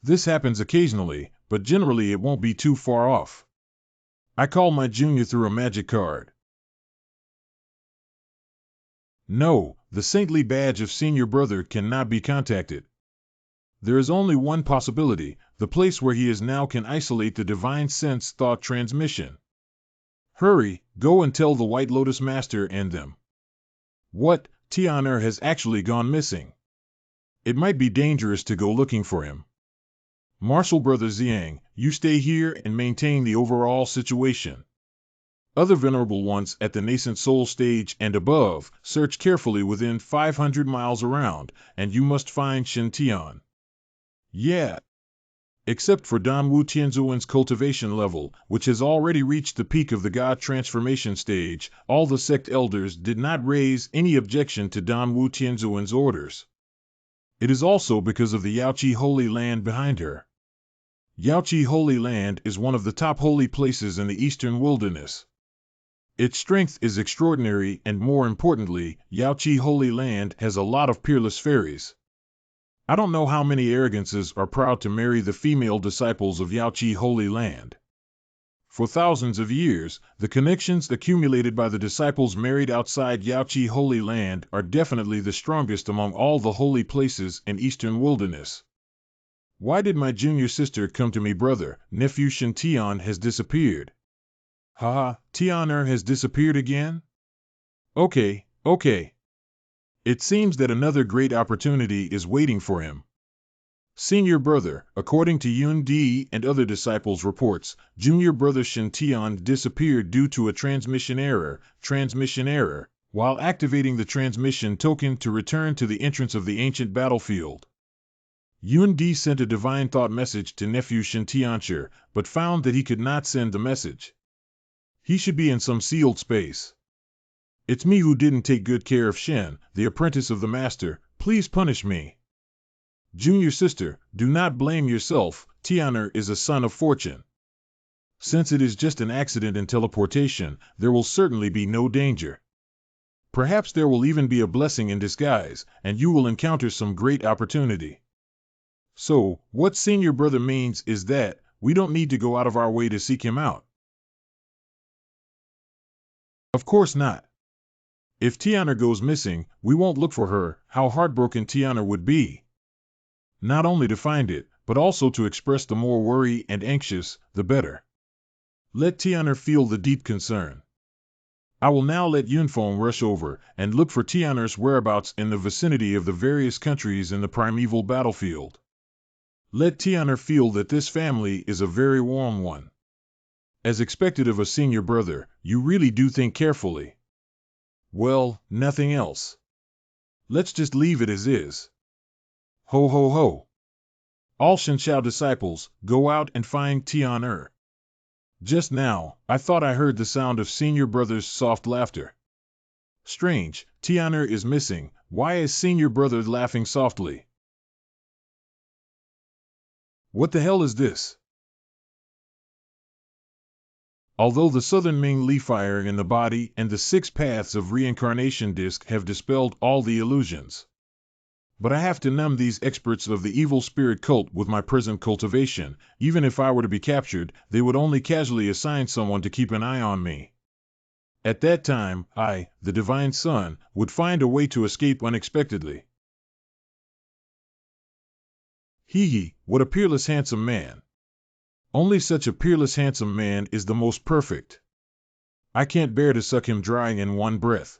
This happens occasionally, but generally it won't be too far off. I call my junior through a magic card. No, the saintly badge of senior brother cannot be contacted. There is only one possibility, the place where he is now can isolate the divine sense thought transmission. Hurry, go and tell the White Lotus Master and them. What, Tian'er has actually gone missing. It might be dangerous to go looking for him. Martial Brother Xiang, you stay here and maintain the overall situation. Other venerable ones at the nascent soul stage and above, search carefully within 500 miles around, and you must find Shen Tian. Yeah. Except for Dan Wu Tianzuan's cultivation level, which has already reached the peak of the God transformation stage, all the sect elders did not raise any objection to Dan Wu Tianzuan's orders. It is also because of the Yaoqi Holy Land behind her. Yaoqi Holy Land is one of the top holy places in the eastern wilderness. Its strength is extraordinary and, more importantly, Yaoqi Holy Land has a lot of peerless fairies. I don't know how many arrogances are proud to marry the female disciples of Yaoqi Holy Land. For thousands of years, the connections accumulated by the disciples married outside Yaoqi Holy Land are definitely the strongest among all the holy places in eastern wilderness. Why did my junior sister come to me, brother? Nephew Shen Tian has disappeared. Haha, Tian'er has disappeared again? Okay. It seems that another great opportunity is waiting for him. Senior brother, according to Yun Di and other disciples' reports, junior brother Shen Tian disappeared due to a transmission error, while activating the transmission token to return to the entrance of the ancient battlefield. Yun Di sent a divine thought message to nephew Shen Tiancher, but found that he could not send the message. He should be in some sealed space. It's me who didn't take good care of Shen, the apprentice of the master. Please punish me. Junior sister, do not blame yourself. Tian'er is a son of fortune. Since it is just an accident in teleportation, there will certainly be no danger. Perhaps there will even be a blessing in disguise, and you will encounter some great opportunity. So, what senior brother means is that we don't need to go out of our way to seek him out. Of course not. If Tian'er goes missing, we won't look for her. How heartbroken Tian'er would be. Not only to find it, but also to express the more worry and anxious, the better. Let Tian'er feel the deep concern. I will now let Yunfeng rush over and look for Tian'er's whereabouts in the vicinity of the various countries in the primeval battlefield. Let Tian'er feel that this family is a very warm one. As expected of a senior brother, you really do think carefully. Well, nothing else. Let's just leave it as is. Ho ho ho. All Shenshao disciples, go out and find Tian'er. Just now, I thought I heard the sound of senior brother's soft laughter. Strange, Tian'er is missing. Why is senior brother laughing softly? What the hell is this? Although the southern Ming Li fire in the body and the 6 paths of reincarnation disc have dispelled all the illusions. But I have to numb these experts of the evil spirit cult with my present cultivation. Even if I were to be captured, they would only casually assign someone to keep an eye on me. At that time, I, the Divine Son, would find a way to escape unexpectedly. Hee, what a peerless handsome man. Only such a peerless handsome man is the most perfect. I can't bear to suck him dry in one breath.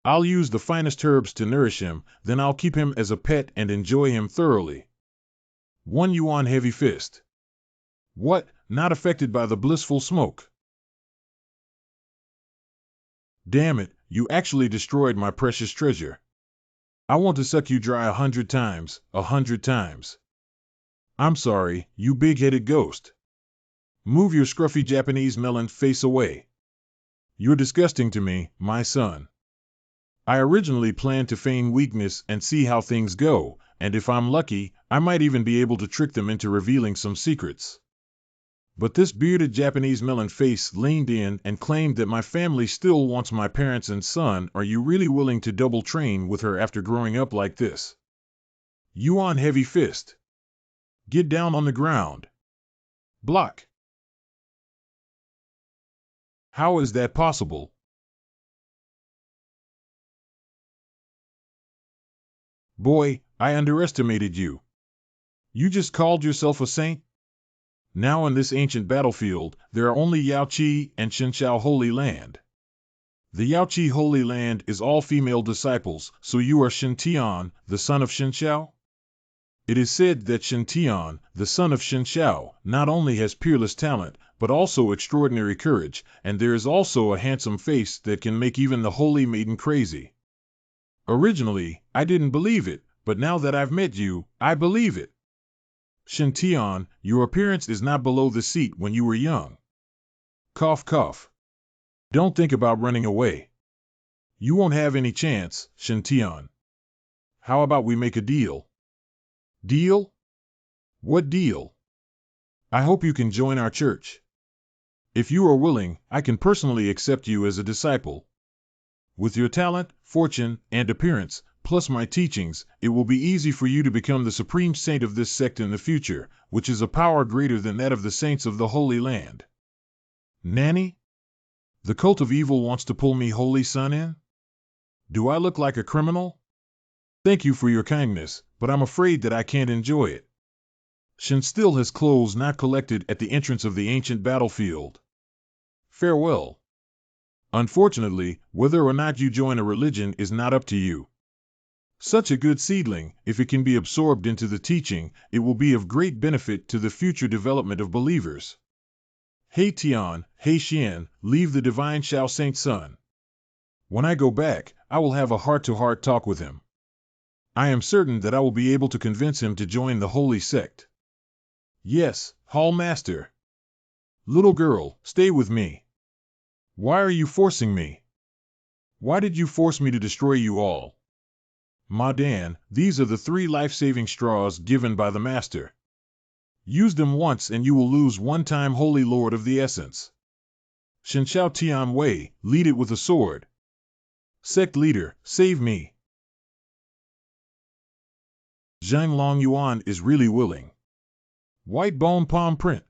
I'll use the finest herbs to nourish him, then I'll keep him as a pet and enjoy him thoroughly. 1 yuan heavy fist. What, not affected by the blissful smoke? Damn it, you actually destroyed my precious treasure. I want to suck you dry 100 times, 100 times. I'm sorry, you big-headed ghost. Move your scruffy Japanese melon face away. You're disgusting to me, my son. I originally planned to feign weakness and see how things go, and if I'm lucky, I might even be able to trick them into revealing some secrets. But this bearded Japanese melon face leaned in and claimed that my family still wants my parents and son. Are you really willing to double train with her after growing up like this? Yuan heavy fist. Get down on the ground. Block. How is that possible? Boy, I underestimated you. You just called yourself a saint? Now in this ancient battlefield, there are only Yaoqi and Shenshao Holy Land. The Yaoqi Holy Land is all female disciples, so you are Shen Tian, the son of Shenshao? It is said that Shen Tian, the son of Shenshao, not only has peerless talent, but also extraordinary courage, and there is also a handsome face that can make even the holy maiden crazy. Originally, I didn't believe it, but now that I've met you, I believe it. Shen Tian, your appearance is not below the seat when you were young. Cough cough. Don't think about running away. You won't have any chance, Shen Tian. How about we make a deal? Deal? What deal? I hope you can join our church. If you are willing, I can personally accept you as a disciple. With your talent, fortune, and appearance, plus my teachings, it will be easy for you to become the supreme saint of this sect in the future, which is a power greater than that of the saints of the Holy Land. Nanny? The cult of evil wants to pull me holy son in? Do I look like a criminal? Thank you for your kindness, but I'm afraid that I can't enjoy it. Shen still has clothes not collected at the entrance of the ancient battlefield. Farewell. Unfortunately, whether or not you join a religion is not up to you. Such a good seedling, if it can be absorbed into the teaching, it will be of great benefit to the future development of believers. Hey Tian, hey Xian, leave the divine Shao Saint Son. When I go back, I will have a heart-to-heart talk with him. I am certain that I will be able to convince him to join the holy sect. Yes, Hall Master. Little girl, stay with me. Why are you forcing me? Why did you force me to destroy you all? Ma Dan, these are the 3 life-saving straws given by the Master. Use them once and you will lose 1 time Holy Lord of the Essence. Shenshao Tian Wei, lead it with a sword. Sect leader, save me. Zhang Long Yuan is really willing. White bone palm print.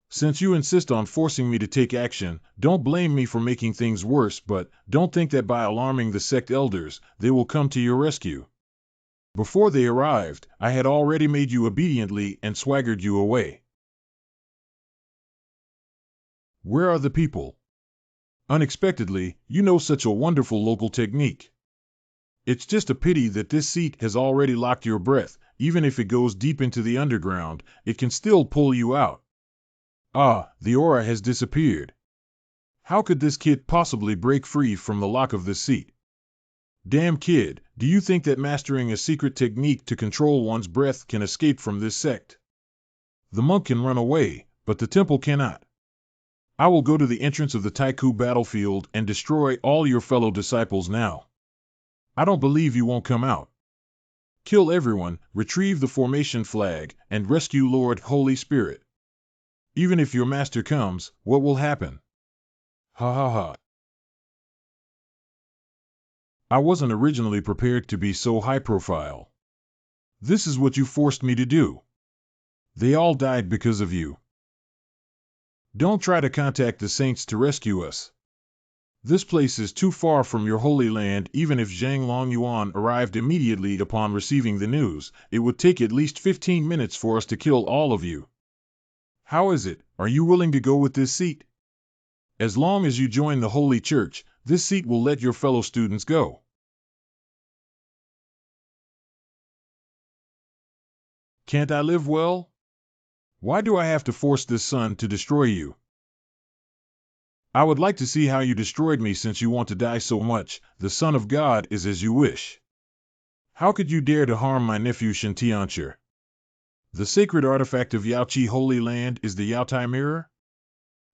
Since you insist on forcing me to take action, don't blame me for making things worse, but don't think that by alarming the sect elders, they will come to your rescue. Before they arrived, I had already made you obediently and swaggered you away. Where are the people? Unexpectedly, you know such a wonderful local technique. It's just a pity that this seat has already locked your breath. Even if it goes deep into the underground, it can still pull you out. Ah, the aura has disappeared. How could this kid possibly break free from the lock of this seat? Damn kid, do you think that mastering a secret technique to control one's breath can escape from this sect? The monk can run away, but the temple cannot. I will go to the entrance of the Taiku battlefield and destroy all your fellow disciples now. I don't believe you won't come out. Kill everyone, retrieve the formation flag, and rescue Lord Holy Spirit. Even if your master comes, what will happen? Ha ha ha. I wasn't originally prepared to be so high profile. This is what you forced me to do. They all died because of you. Don't try to contact the saints to rescue us. This place is too far from your holy land. Even if Zhang Longyuan arrived immediately upon receiving the news, it would take at least 15 minutes for us to kill all of you. How is it? Are you willing to go with this seat? As long as you join the Holy Church, this seat will let your fellow students go. Can't I live well? Why do I have to force this sun to destroy you? I would like to see how you destroyed me since you want to die so much. The Son of God is as you wish. How could you dare to harm my nephew Shen Tianchi? The sacred artifact of Yaoqi Holy Land is the Yaotai Mirror?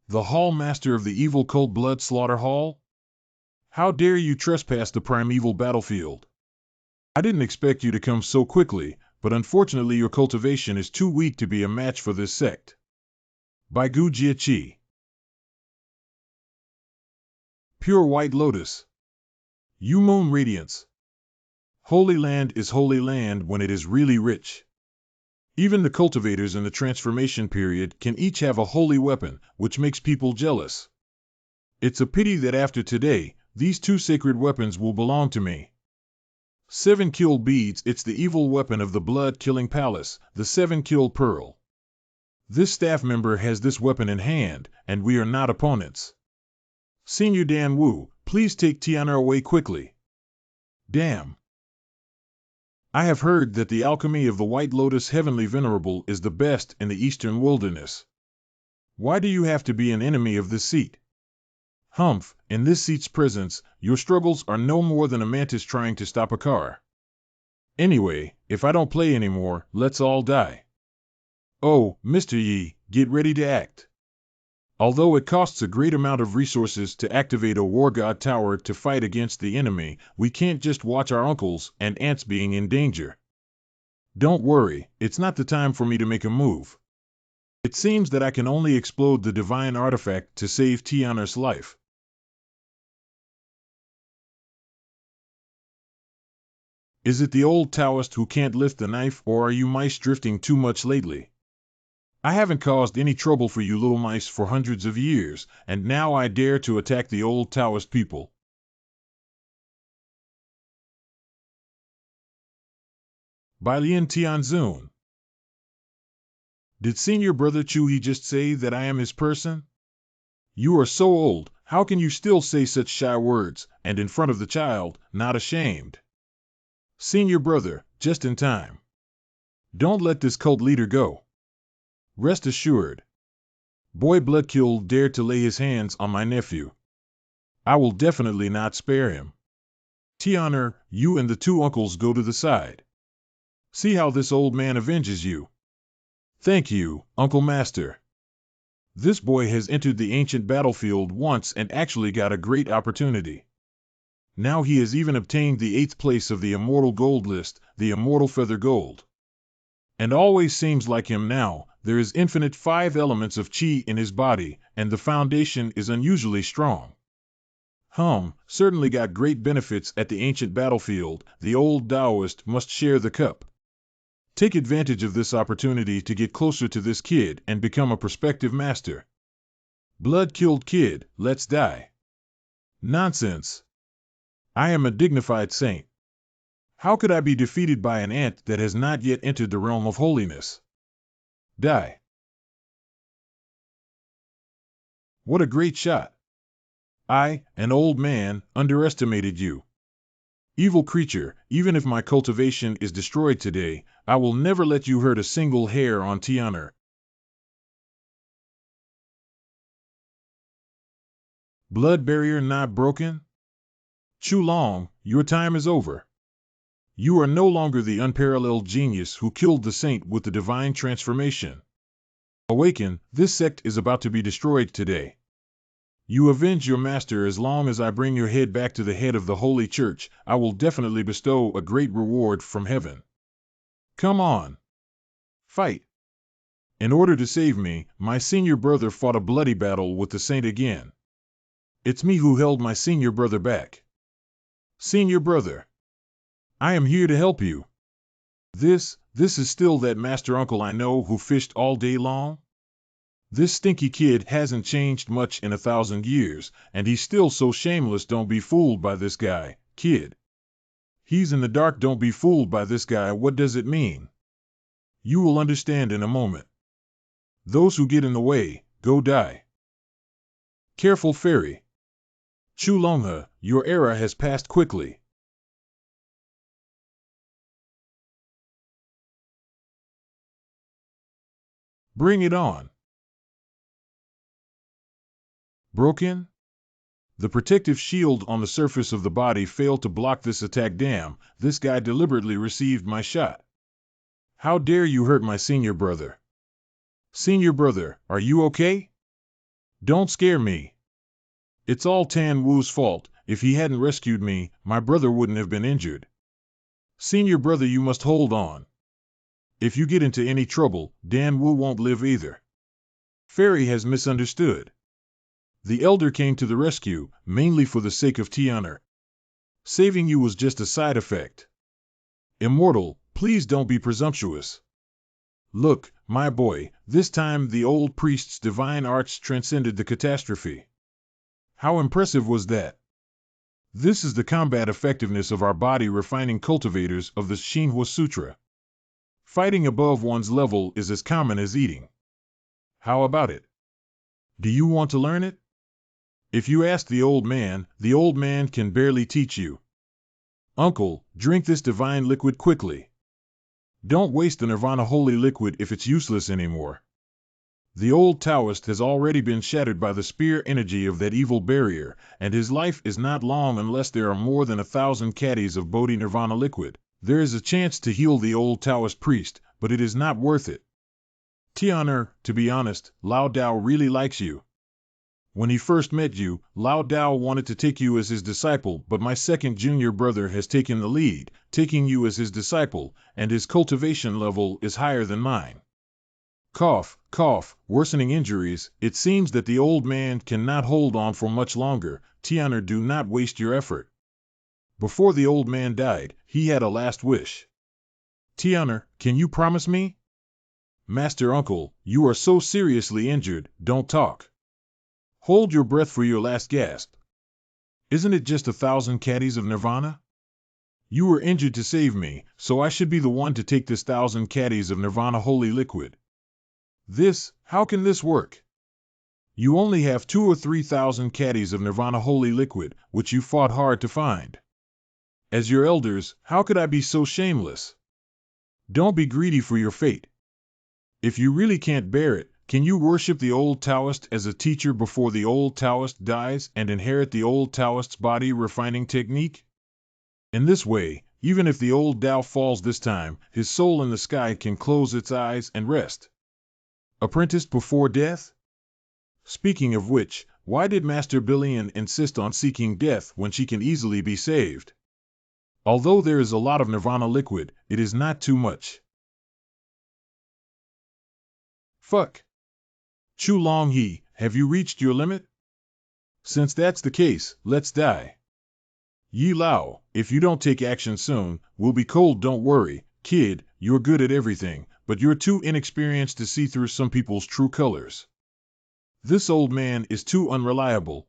The Hall Master of the evil cold blood slaughter hall? How dare you trespass the primeval battlefield? I didn't expect you to come so quickly, but unfortunately your cultivation is too weak to be a match for this sect. By Gu Jieqi. Pure White Lotus. You Moon Radiance. Holy Land is holy land when it is really rich. Even the cultivators in the transformation period can each have a holy weapon, which makes people jealous. It's a pity that after today, these two sacred weapons will belong to me. 7 Kill Beads. It's the evil weapon of the blood-killing palace, the 7 Kill Pearl. This staff member has this weapon in hand, and we are not opponents. Senior Dan Wu, please take Tian'er away quickly. Damn. I have heard that the alchemy of the White Lotus Heavenly Venerable is the best in the Eastern Wilderness. Why do you have to be an enemy of this seat? Humph, in this seat's presence, your struggles are no more than a mantis trying to stop a car. Anyway, if I don't play anymore, let's all die. Oh, Mr. Yi, get ready to act. Although it costs a great amount of resources to activate a War God Tower to fight against the enemy, we can't just watch our uncles and aunts being in danger. Don't worry, it's not the time for me to make a move. It seems that I can only explode the divine artifact to save Tian'er's life. Is it the old Taoist who can't lift the knife, or are you mice drifting too much lately? I haven't caused any trouble for you little mice for hundreds of years, and now I dare to attack the old Taoist people. By Lin Tianzun. Did Senior Brother Chuyi just say that I am his person? You are so old, how can you still say such shy words, and in front of the child, not ashamed? Senior Brother, just in time. Don't let this cult leader go. Rest assured. Boy Bloodkill dared to lay his hands on my nephew. I will definitely not spare him. Tian'er, you and the two uncles go to the side. See how this old man avenges you. Thank you, Uncle Master. This boy has entered the ancient battlefield once and actually got a great opportunity. Now he has even obtained the 8th place of the Immortal Gold list, the Immortal Feather Gold. And always seems like him now, there is infinite 5 elements of Qi in his body, and the foundation is unusually strong. Certainly got great benefits at the ancient battlefield. The old Taoist must share the cup. Take advantage of this opportunity to get closer to this kid and become a prospective master. Blood-killed kid, let's die. Nonsense. I am a dignified saint. How could I be defeated by an ant that has not yet entered the realm of holiness? Die. What a great shot. I, an old man, underestimated you. Evil creature, even if my cultivation is destroyed today, I will never let you hurt a single hair on Tian'er. Blood barrier not broken? Chu Long, your time is over. You are no longer the unparalleled genius who killed the saint with the divine transformation. Awaken, this sect is about to be destroyed today. You avenge your master. As long as I bring your head back to the head of the Holy Church, I will definitely bestow a great reward from heaven. Come on. Fight. In order to save me, my senior brother fought a bloody battle with the saint again. It's me who held my senior brother back. Senior brother, I am here to help you. This is still that master uncle I know who fished all day long? This stinky kid hasn't changed much in 1,000 years, and he's still so shameless. Don't be fooled by this guy, kid. He's in the dark. Don't be fooled by this guy. What does it mean? You will understand in a moment. Those who get in the way, go die. Careful, fairy. Chulongha, your era has passed quickly. Bring it on. Broken? The protective shield on the surface of the body failed to block this attack. Damn, this guy deliberately received my shot. How dare you hurt my senior brother? Senior brother, are you okay? Don't scare me. It's all Tan Wu's fault. If he hadn't rescued me, my brother wouldn't have been injured. Senior brother, you must hold on. If you get into any trouble, Dan Wu won't live either. Fairy has misunderstood. The elder came to the rescue, mainly for the sake of Tian'er. Saving you was just a side effect. Immortal, please don't be presumptuous. Look, my boy, this time the old priest's divine arts transcended the catastrophe. How impressive was that? This is the combat effectiveness of our body refining cultivators of the Xinhua Sutra. Fighting above one's level is as common as eating. How about it? Do you want to learn it? If you ask the old man can barely teach you. Uncle, drink this divine liquid quickly. Don't waste the Nirvana holy liquid if it's useless anymore. The old Taoist has already been shattered by the spear energy of that evil barrier, and his life is not long unless there are more than 1,000 caddies of Bodhi Nirvana liquid. There is a chance to heal the old Taoist priest, but it is not worth it. Tian'er, to be honest, Lao Dao really likes you. When he first met you, Lao Dao wanted to take you as his disciple, but my second junior brother has taken the lead, taking you as his disciple, and his cultivation level is higher than mine. Cough, cough, worsening injuries. It seems that the old man cannot hold on for much longer. Tian'er, do not waste your effort. Before the old man died, he had a last wish. Tian'er, can you promise me? Master Uncle, you are so seriously injured, don't talk. Hold your breath for your last gasp. Isn't it just 1,000 caddies of Nirvana? You were injured to save me, so I should be the one to take this 1,000 caddies of Nirvana holy liquid. How can this work? You only have 2,000 or 3,000 caddies of Nirvana holy liquid, which you fought hard to find. As your elders, how could I be so shameless? Don't be greedy for your fate. If you really can't bear it, can you worship the old Taoist as a teacher before the old Taoist dies and inherit the old Taoist's body refining technique? In this way, even if the old Tao falls this time, his soul in the sky can close its eyes and rest. Apprenticed before death? Speaking of which, why did Master Billion insist on seeking death when she can easily be saved? Although there is a lot of Nirvana liquid, it is not too much. Fuck. Chulonghe, have you reached your limit? Since that's the case, let's die. Yi Lao, if you don't take action soon, we'll be cold. Don't worry, kid, you're good at everything, but you're too inexperienced to see through some people's true colors. This old man is too unreliable.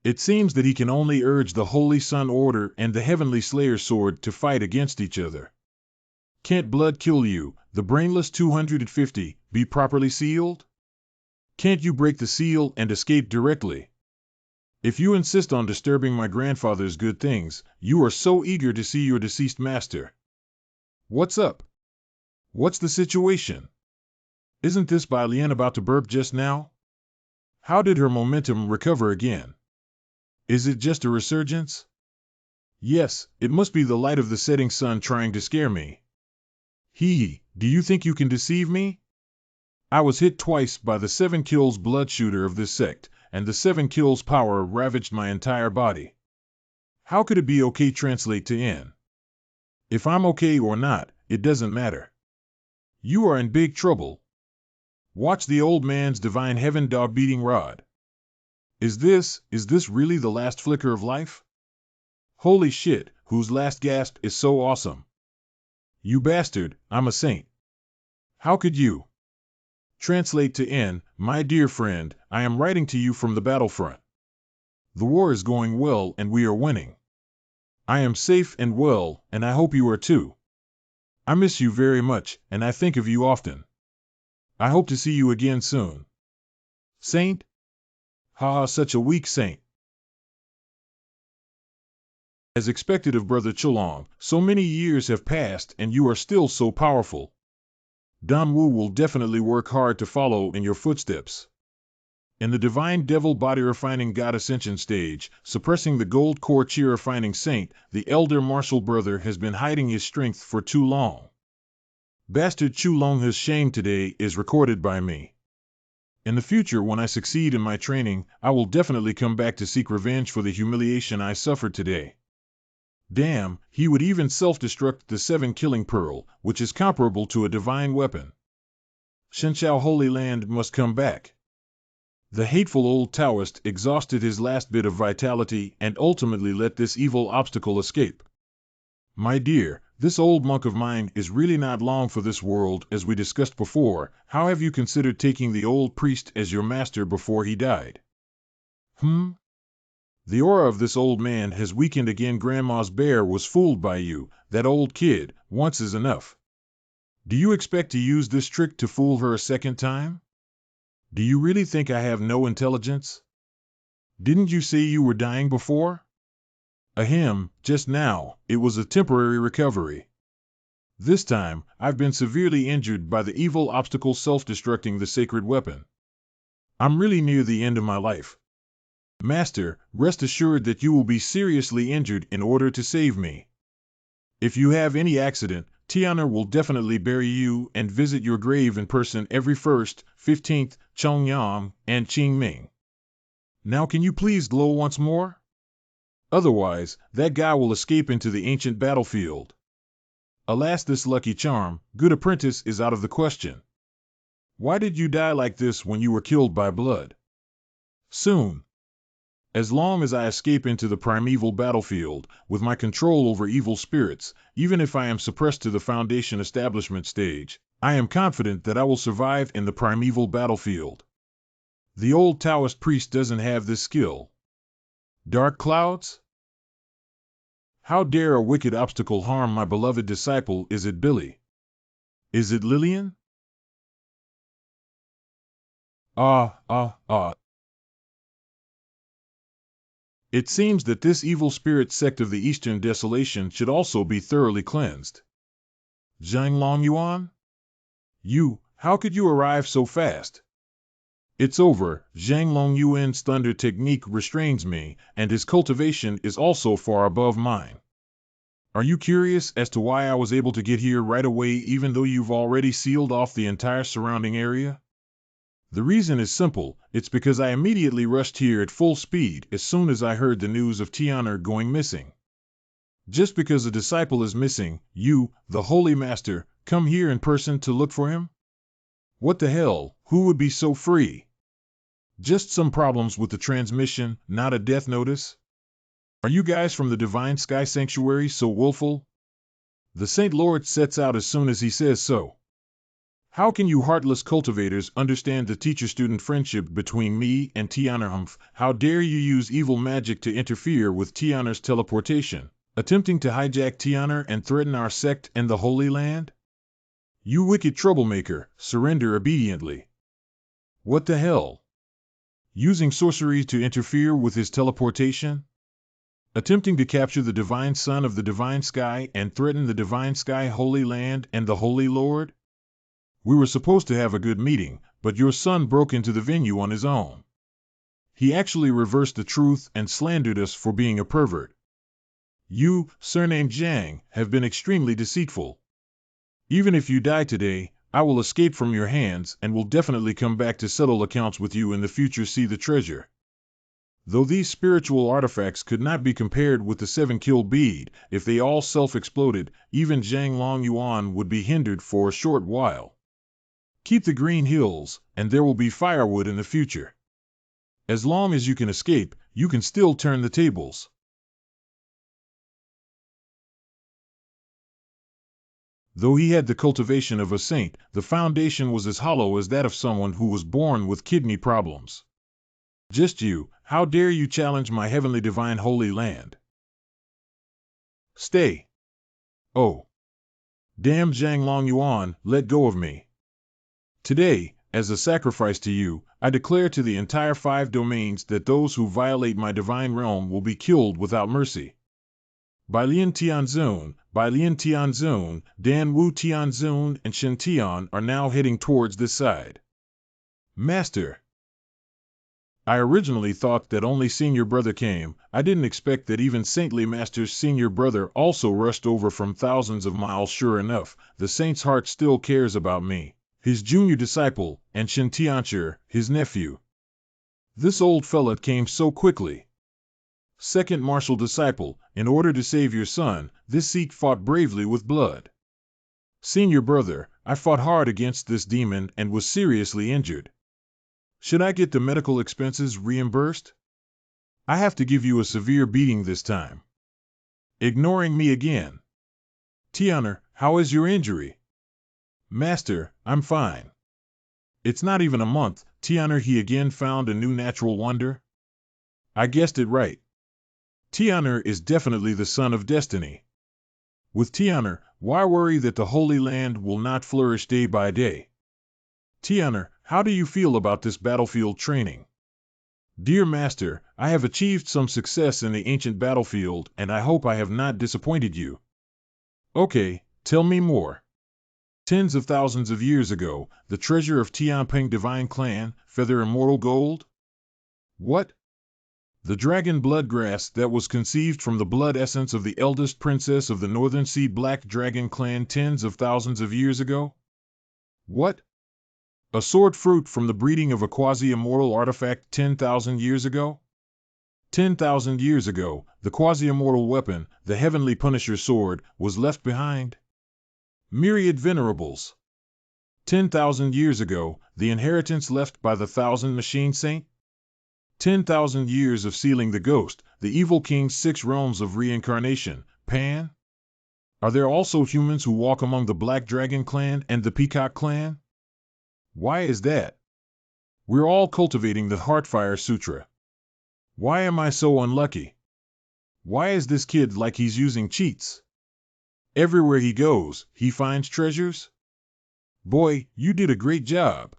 It seems that he can only urge the Holy Sun Order and the Heavenly Slayer Sword to fight against each other. Can't blood kill you, the brainless 250, be properly sealed? Can't you break the seal and escape directly? If you insist on disturbing my grandfather's good things, you are so eager to see your deceased master. What's up? What's the situation? Isn't this Bai Lian about to burp just now? How did her momentum recover again? Is it just a resurgence? Yes, it must be the light of the setting sun trying to scare me. Hee, do you think you can deceive me? I was hit twice by the 7 kills blood shooter of this sect, and the 7 kills power ravaged my entire body. How could it be okay translate to N? If I'm okay or not, it doesn't matter. You are in big trouble. Watch the old man's divine heaven dog-beating rod. Is this really the last flicker of life? Holy shit, whose last gasp is so awesome? You bastard, I'm a saint. How could you? Translate to N, my dear friend, I am writing to you from the battlefront. The war is going well and we are winning. I am safe and well, and I hope you are too. I miss you very much, and I think of you often. I hope to see you again soon. Saint? Ha, such a weak saint. As expected of Brother Chulong, so many years have passed and you are still so powerful. Don Wu will definitely work hard to follow in your footsteps. In the divine devil body refining god ascension stage, suppressing the gold core chi refining saint, the elder martial brother has been hiding his strength for too long. Bastard Chulong's shame today is recorded by me. In the future, when I succeed in my training, I will definitely come back to seek revenge for the humiliation I suffered today. Damn, he would even self-destruct the 7 killing pearl, which is comparable to a divine weapon. Shenshao Holy Land must come back. The hateful old Taoist exhausted his last bit of vitality and ultimately let this evil obstacle escape. My dear, this old monk of mine is really not long for this world, as we discussed before. How have you considered taking the old priest as your master before he died? The aura of this old man has weakened again. Grandma's bear was fooled by you, that old kid. Once is enough. Do you expect to use this trick to fool her a second time? Do you really think I have no intelligence? Didn't you say you were dying before? Ahem, just now, it was a temporary recovery. This time, I've been severely injured by the evil obstacle self-destructing the sacred weapon. I'm really near the end of my life. Master, rest assured that you will be seriously injured in order to save me. If you have any accident, Tiana will definitely bury you and visit your grave in person every 1st, 15th, Chongyang, and Qingming. Now can you please glow once more? Otherwise, that guy will escape into the ancient battlefield. Alas, this lucky charm, good apprentice, is out of the question. Why did you die like this when you were killed by blood? Soon. As long as I escape into the primeval battlefield, with my control over evil spirits, even if I am suppressed to the foundation establishment stage, I am confident that I will survive in the primeval battlefield. The old Taoist priest doesn't have this skill. Dark clouds? How dare a wicked obstacle harm my beloved disciple? Is it Billy? Is it Lillian? It seems that this evil spirit sect of the Eastern Desolation should also be thoroughly cleansed. Zhang Longyuan? How could you arrive so fast? It's over. Zhang Longyuan's thunder technique restrains me, and his cultivation is also far above mine. Are you curious as to why I was able to get here right away even though you've already sealed off the entire surrounding area? The reason is simple. It's because I immediately rushed here at full speed as soon as I heard the news of Tiana going missing. Just because a disciple is missing, you, the Holy Master, come here in person to look for him? What the hell, who would be so free? Just some problems with the transmission, not a death notice? Are you guys from the Divine Sky Sanctuary so willful? The Saint Lord sets out as soon as he says so. How can you heartless cultivators understand the teacher-student friendship between me and Tiana? How dare you use evil magic to interfere with Tiana's teleportation, attempting to hijack Tiana and threaten our sect and the Holy Land? You wicked troublemaker, surrender obediently. What the hell? Using sorcery to interfere with his teleportation? Attempting to capture the Divine Son of the Divine Sky and threaten the Divine Sky Holy Land and the Holy Lord? We were supposed to have a good meeting, but your son broke into the venue on his own. He actually reversed the truth and slandered us for being a pervert. You, surnamed Zhang, have been extremely deceitful. Even if you die today, I will escape from your hands and will definitely come back to settle accounts with you in the future. See the treasure. Though these spiritual artifacts could not be compared with the 7-kill bead, if they all self-exploded, even Zhang Longyuan would be hindered for a short while. Keep the green hills, and there will be firewood in the future. As long as you can escape, you can still turn the tables. Though he had the cultivation of a saint, the foundation was as hollow as that of someone who was born with kidney problems. Just you, how dare you challenge my heavenly divine holy land? Stay. Oh. Damn Zhang Long Yuan, let go of me. Today, as a sacrifice to you, I declare to the entire 5 domains that those who violate my divine realm will be killed without mercy. Bai Lian Tianzun, Dan Wu Tianzun, and Shen Tian are now heading towards this side. Master. I originally thought that only Senior Brother came. I didn't expect that even Saintly Master's Senior Brother also rushed over from thousands of miles. Sure enough, the Saint's heart still cares about me, his junior disciple, and Shen Tianchi, his nephew. This old fella came so quickly. Second martial disciple, in order to save your son, this Sikh fought bravely with blood. Senior Brother, I fought hard against this demon and was seriously injured. Should I get the medical expenses reimbursed? I have to give you a severe beating this time. Ignoring me again. Tianer, how is your injury? Master, I'm fine. It's not even a month. Tianer, he again found a new natural wonder? I guessed it right. Tianer is definitely the son of destiny. With Tianer, why worry that the Holy Land will not flourish day by day? Tianer, how do you feel about this battlefield training? Dear Master, I have achieved some success in the ancient battlefield, and I hope I have not disappointed you. Okay, tell me more. Tens of thousands of years ago, the treasure of Tianping divine clan, feather immortal gold? What? The dragon blood grass that was conceived from the blood essence of the eldest princess of the Northern Sea Black Dragon clan tens of thousands of years ago? What? A sword fruit from the breeding of a quasi-immortal artifact 10,000 years ago? 10,000 years ago, the quasi-immortal weapon, the heavenly Punisher sword, was left behind. Myriad venerables. 10,000 years ago, the inheritance left by the Thousand Machine Saint? 10,000 years of sealing the ghost, the evil king's 6 realms of reincarnation, Pan? Are there also humans who walk among the Black Dragon clan and the Peacock clan? Why is that? We're all cultivating the Heartfire Sutra. Why am I so unlucky? Why is this kid like he's using cheats? Everywhere he goes, he finds treasures? Boy, you did a great job.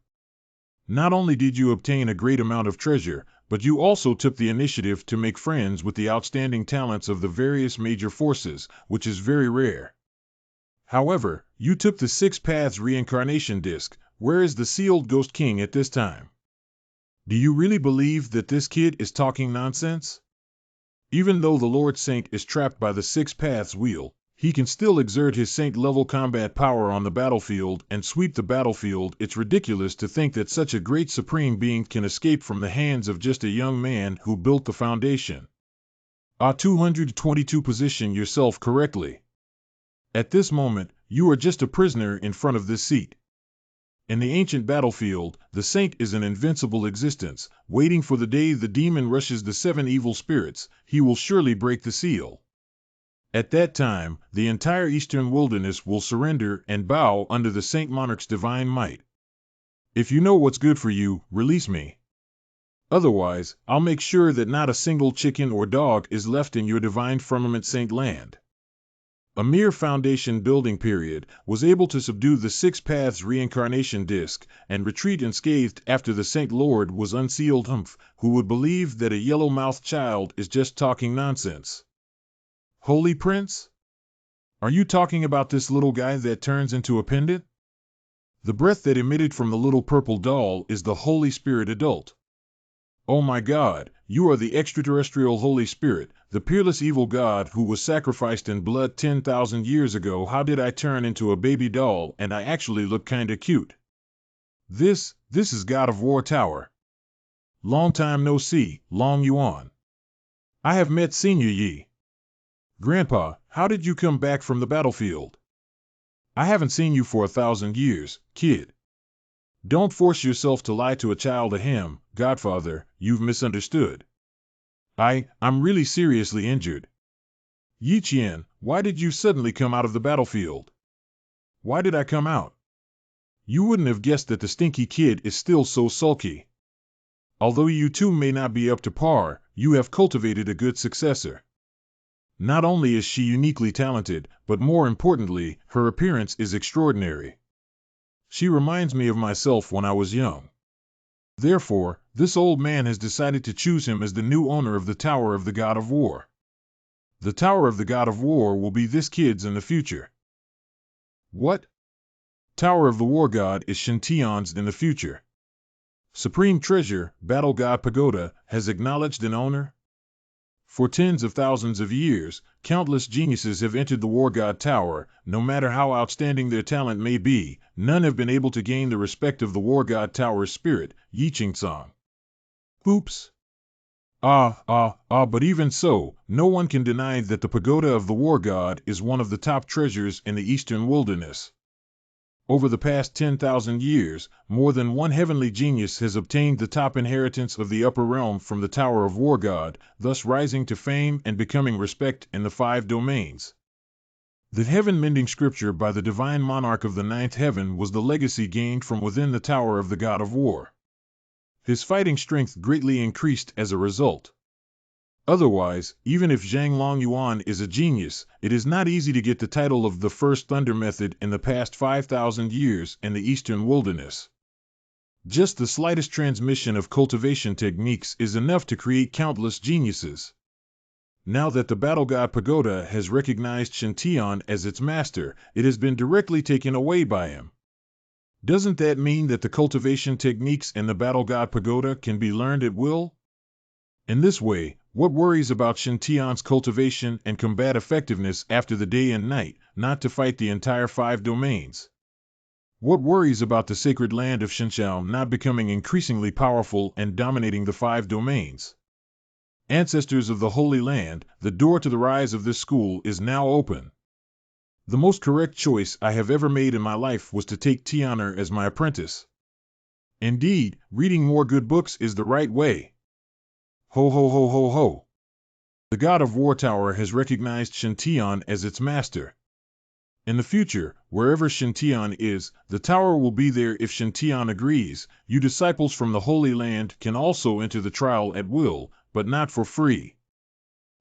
Not only did you obtain a great amount of treasure, but you also took the initiative to make friends with the outstanding talents of the various major forces, which is very rare. However, you took the 6 Paths reincarnation disc. Where is the sealed Ghost King at this time? Do you really believe that this kid is talking nonsense? Even though the Lord Saint is trapped by the 6 Paths wheel, he can still exert his saint-level combat power on the battlefield and sweep the battlefield. It's ridiculous to think that such a great supreme being can escape from the hands of just a young man who built the foundation. 222 Position yourself correctly. At this moment, you are just a prisoner in front of this seat. In the ancient battlefield, the saint is an invincible existence, waiting for the day the demon rushes the 7 evil spirits. He will surely break the seal. At that time, the entire eastern wilderness will surrender and bow under the Saint Monarch's divine might. If you know what's good for you, release me. Otherwise, I'll make sure that not a single chicken or dog is left in your divine firmament saint land. A mere foundation building period was able to subdue the 6 Paths reincarnation disc and retreat unscathed after the Saint Lord was unsealed. Who would believe that a yellow-mouthed child is just talking nonsense? Holy Prince? Are you talking about this little guy that turns into a pendant? The breath that emitted from the little purple doll is the Holy Spirit adult. Oh my God, you are the extraterrestrial Holy Spirit, the peerless evil God who was sacrificed in blood 10,000 years ago. How did I turn into a baby doll and I actually look kinda cute? This is God of War Tower. Long time no see, Long Yuan. I have met Senior Yi. Grandpa, how did you come back from the battlefield? I haven't seen you for 1,000 years, kid. Don't force yourself to lie to a child ahem, Godfather, you've misunderstood. I'm really seriously injured. Yi Qian, why did you suddenly come out of the battlefield? Why did I come out? You wouldn't have guessed that the stinky kid is still so sulky. Although you two may not be up to par, you have cultivated a good successor. Not only is she uniquely talented, but more importantly, her appearance is extraordinary. She reminds me of myself when I was young. Therefore, this old man has decided to choose him as the new owner of the Tower of the God of War. The Tower of the God of War will be this kid's in the future. What? Tower of the War God is Shintian's in the future. Supreme Treasure, Battle God Pagoda, has acknowledged an owner? For tens of thousands of years, countless geniuses have entered the War God Tower. No matter how outstanding their talent may be, none have been able to gain the respect of the War God Tower's spirit, Yiqingsong. Oops. But even so, no one can deny that the Pagoda of the War God is one of the top treasures in the Eastern Wilderness. Over the past 10,000 years, more than one heavenly genius has obtained the top inheritance of the upper realm from the Tower of War God, thus rising to fame and becoming respect in the 5 domains. The heaven-mending scripture by the divine monarch of the 9th heaven was the legacy gained from within the Tower of the God of War. His fighting strength greatly increased as a result. Otherwise, even if Zhang Longyuan is a genius, it is not easy to get the title of the first thunder method in the past 5,000 years in the Eastern Wilderness. Just the slightest transmission of cultivation techniques is enough to create countless geniuses. Now that the Battle God Pagoda has recognized Shintian as its master, it has been directly taken away by him. Doesn't that mean that the cultivation techniques in the Battle God Pagoda can be learned at will? In this way, what worries about Shintian's cultivation and combat effectiveness after the day and night, not to fight the entire 5 domains? What worries about the sacred land of Shinshao not becoming increasingly powerful and dominating the 5 domains? Ancestors of the Holy Land, the door to the rise of this school is now open. The most correct choice I have ever made in my life was to take Tian'er as my apprentice. Indeed, reading more good books is the right way. Ho ho ho ho ho. The God of War Tower has recognized Shintian as its master. In the future, wherever Shintian is, the tower will be there if Shintian agrees. You disciples from the Holy Land can also enter the trial at will, but not for free.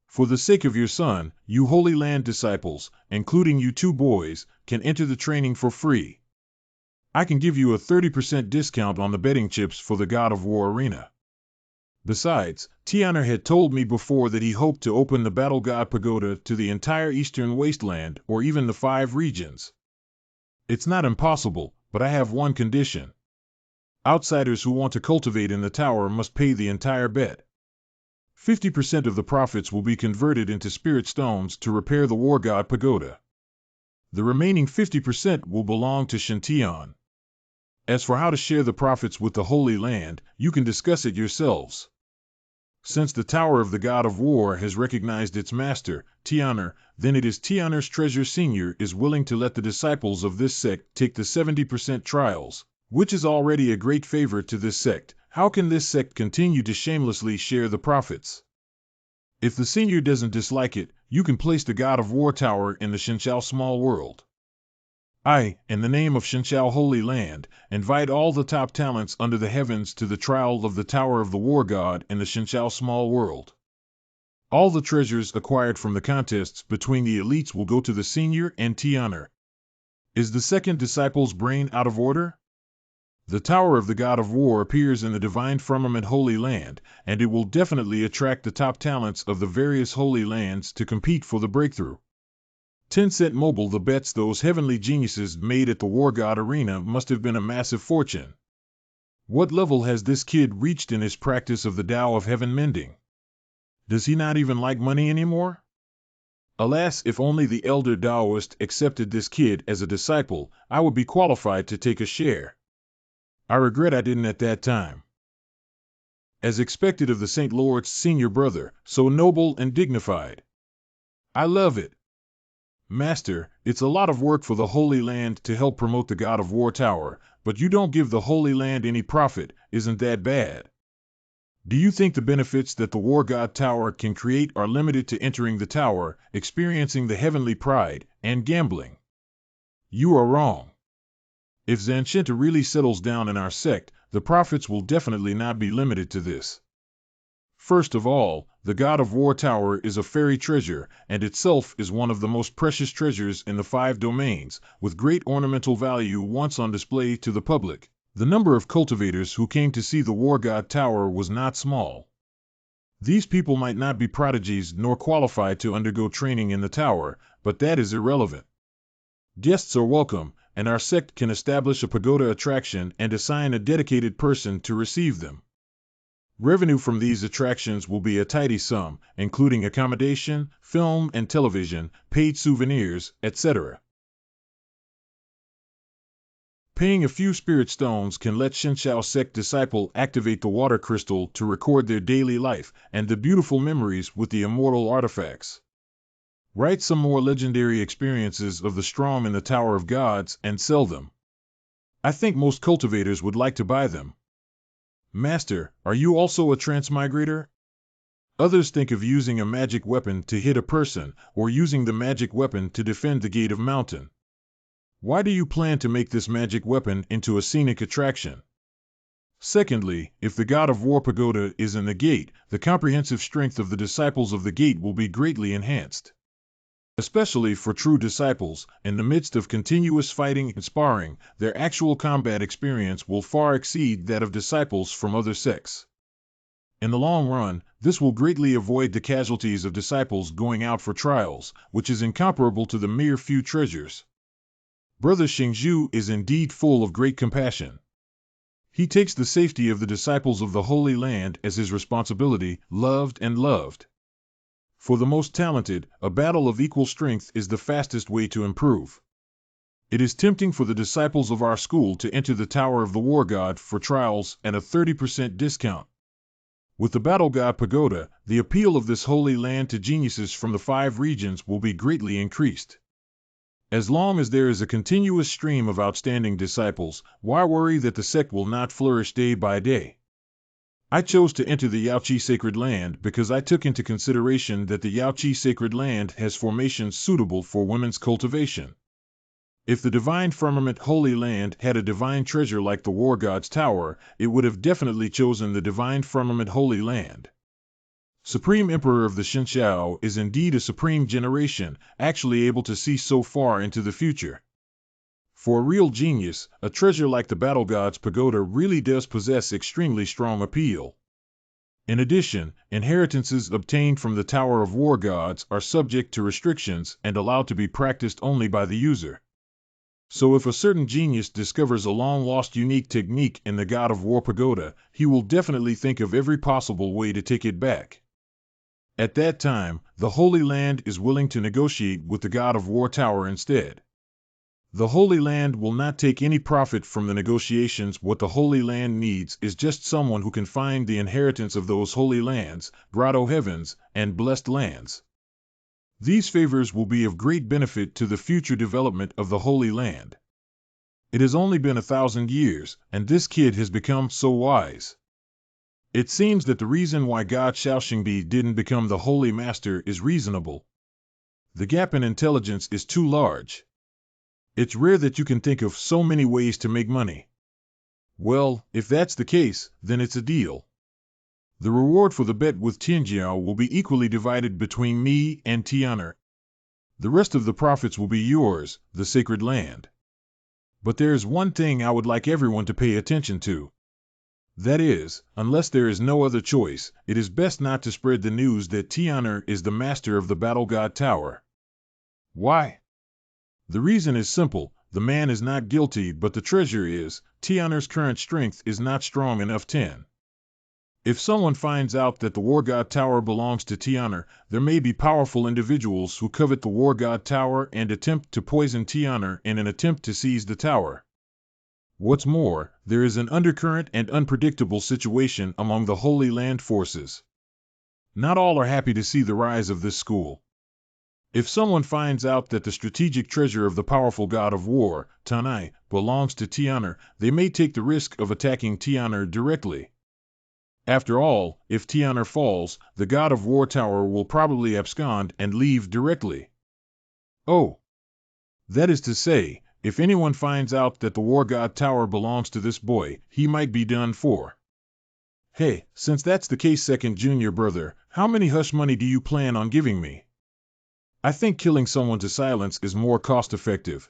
For the sake of your son, you Holy Land disciples, including you 2 boys, can enter the training for free. I can give you a 30% discount on the betting chips for the God of War Arena. Besides, Tian'er had told me before that he hoped to open the Battle God Pagoda to the entire Eastern Wasteland or even the 5 regions. It's not impossible, but I have one condition. Outsiders who want to cultivate in the tower must pay the entire bet. 50% of the profits will be converted into spirit stones to repair the War God Pagoda. The remaining 50% will belong to Shintian. As for how to share the profits with the Holy Land, you can discuss it yourselves. Since the Tower of the God of War has recognized its master, Tian'er, then it is Tian'er's treasure senior is willing to let the disciples of this sect take the 70% trials, which is already a great favor to this sect. How can this sect continue to shamelessly share the profits? If the senior doesn't dislike it, you can place the God of War Tower in the Shinshao Small World. I, in the name of Shinshao Holy Land, invite all the top talents under the heavens to the trial of the Tower of the War God in the Shinshao Small World. All the treasures acquired from the contests between the elites will go to the senior and Tian'er. Is the second disciple's brain out of order? The Tower of the God of War appears in the Divine Firmament Holy Land, and it will definitely attract the top talents of the various Holy Lands to compete for the breakthrough. Tencent Mobile, the bets those heavenly geniuses made at the War God Arena must have been a massive fortune. What level has this kid reached in his practice of the Tao of Heaven Mending? Does he not even like money anymore? Alas, if only the elder Taoist accepted this kid as a disciple, I would be qualified to take a share. I regret I didn't at that time. As expected of the St. Lord's senior brother, so noble and dignified. I love it. Master, it's a lot of work for the Holy Land to help promote the God of War Tower, But you don't give the Holy Land any profit, isn't that bad? Do you think the benefits that the War God Tower can create are limited to entering the tower, experiencing the heavenly pride, and gambling? You are wrong. If Zanchinta really settles down in our sect, the profits will definitely not be limited to this. First of all, the God of War Tower is a fairy treasure, and itself is one of the most precious treasures in the 5 domains, with great ornamental value once on display to the public. The number of cultivators who came to see the War God Tower was not small. These people might not be prodigies nor qualified to undergo training in the tower, but that is irrelevant. Guests are welcome, and our sect can establish a pagoda attraction and assign a dedicated person to receive them. Revenue from these attractions will be a tidy sum, including accommodation, film and television, paid souvenirs, etc. Paying a few spirit stones can let Shinshao sect disciple activate the water crystal to record their daily life and the beautiful memories with the immortal artifacts. Write some more legendary experiences of the strong in the Tower of Gods and sell them. I think most cultivators would like to buy them. Master, are you also a transmigrator? Others think of using a magic weapon to hit a person, or using the magic weapon to defend the gate of mountain. Why do you plan to make this magic weapon into a scenic attraction? Secondly, if the God of War Pagoda is in the gate, the comprehensive strength of the disciples of the gate will be greatly enhanced. Especially for true disciples, in the midst of continuous fighting and sparring, their actual combat experience will far exceed that of disciples from other sects. In the long run, this will greatly avoid the casualties of disciples going out for trials, which is incomparable to the mere few treasures. Brother Xingzhu is indeed full of great compassion. He takes the safety of the disciples of the Holy Land as his responsibility, loved and loved. For the most talented, a battle of equal strength is the fastest way to improve. It is tempting for the disciples of our school to enter the Tower of the War God for trials and a 30% discount. With the Battle God Pagoda, the appeal of this holy land to geniuses from the 5 regions will be greatly increased. As long as there is a continuous stream of outstanding disciples, why worry that the sect will not flourish day by day? I chose to enter the Yaoqi Sacred Land because I took into consideration that the Yaoqi Sacred Land has formations suitable for women's cultivation. If the Divine Firmament Holy Land had a divine treasure like the War God's Tower, it would have definitely chosen the Divine Firmament Holy Land. Supreme Emperor of the Shinshao is indeed a supreme generation, actually able to see so far into the future. For a real genius, a treasure like the Battle God's Pagoda really does possess extremely strong appeal. In addition, inheritances obtained from the Tower of War Gods are subject to restrictions and allowed to be practiced only by the user. So if a certain genius discovers a long-lost unique technique in the God of War Pagoda, he will definitely think of every possible way to take it back. At that time, the Holy Land is willing to negotiate with the God of War Tower instead. The Holy Land will not take any profit from the negotiations. What the Holy Land needs is just someone who can find the inheritance of those holy lands, grotto heavens, and blessed lands. These favors will be of great benefit to the future development of the Holy Land. It has only been 1,000 years, and this kid has become so wise. It seems that the reason why God Shaoxingbi didn't become the Holy Master is reasonable. The gap in intelligence is too large. It's rare that you can think of so many ways to make money. Well, if that's the case, then it's a deal. The reward for the bet with Tianjiao will be equally divided between me and Tianer. The rest of the profits will be yours, the sacred land. But there's one thing I would like everyone to pay attention to. That is, unless there is no other choice, it is best not to spread the news that Tianer is the master of the Battle God Tower. Why? The reason is simple. The man is not guilty, but the treasure is. Tianer's current strength is not strong enough. 10. If someone finds out that the War God Tower belongs to Tianer, there may be powerful individuals who covet the War God Tower and attempt to poison Tianer in an attempt to seize the tower. What's more, there is an undercurrent and unpredictable situation among the Holy Land forces. Not all are happy to see the rise of this school. If someone finds out that the strategic treasure of the powerful god of war, Tanai, belongs to Tian'er, they may take the risk of attacking Tian'er directly. After all, if Tian'er falls, the god of war tower will probably abscond and leave directly. Oh, that is to say, if anyone finds out that the war god tower belongs to this boy, he might be done for. Hey, since that's the case, second junior brother, how many hush money do you plan on giving me? I think killing someone to silence is more cost-effective.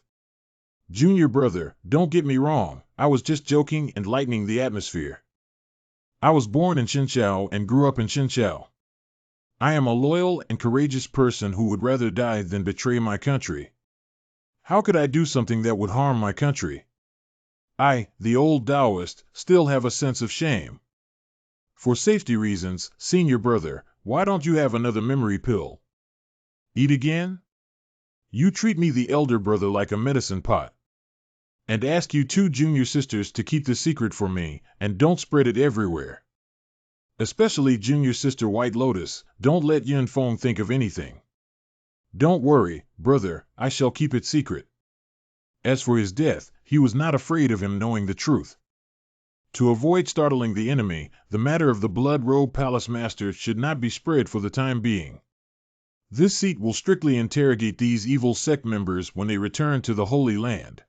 Junior brother, don't get me wrong, I was just joking and lightening the atmosphere. I was born in Xinxiao and grew up in Xinxiao. I am a loyal and courageous person who would rather die than betray my country. How could I do something that would harm my country? I, the old Taoist, still have a sense of shame. For safety reasons, senior brother, why don't you have another memory pill? Eat again? You treat me, the elder brother, like a medicine pot. And ask you two junior sisters to keep the secret for me, and don't spread it everywhere. Especially junior sister White Lotus, don't let Yun Feng think of anything. Don't worry, brother, I shall keep it secret. As for his death, he was not afraid of him knowing the truth. To avoid startling the enemy, the matter of the Blood Robe Palace Master should not be spread for the time being. This seat will strictly interrogate these evil sect members when they return to the Holy Land.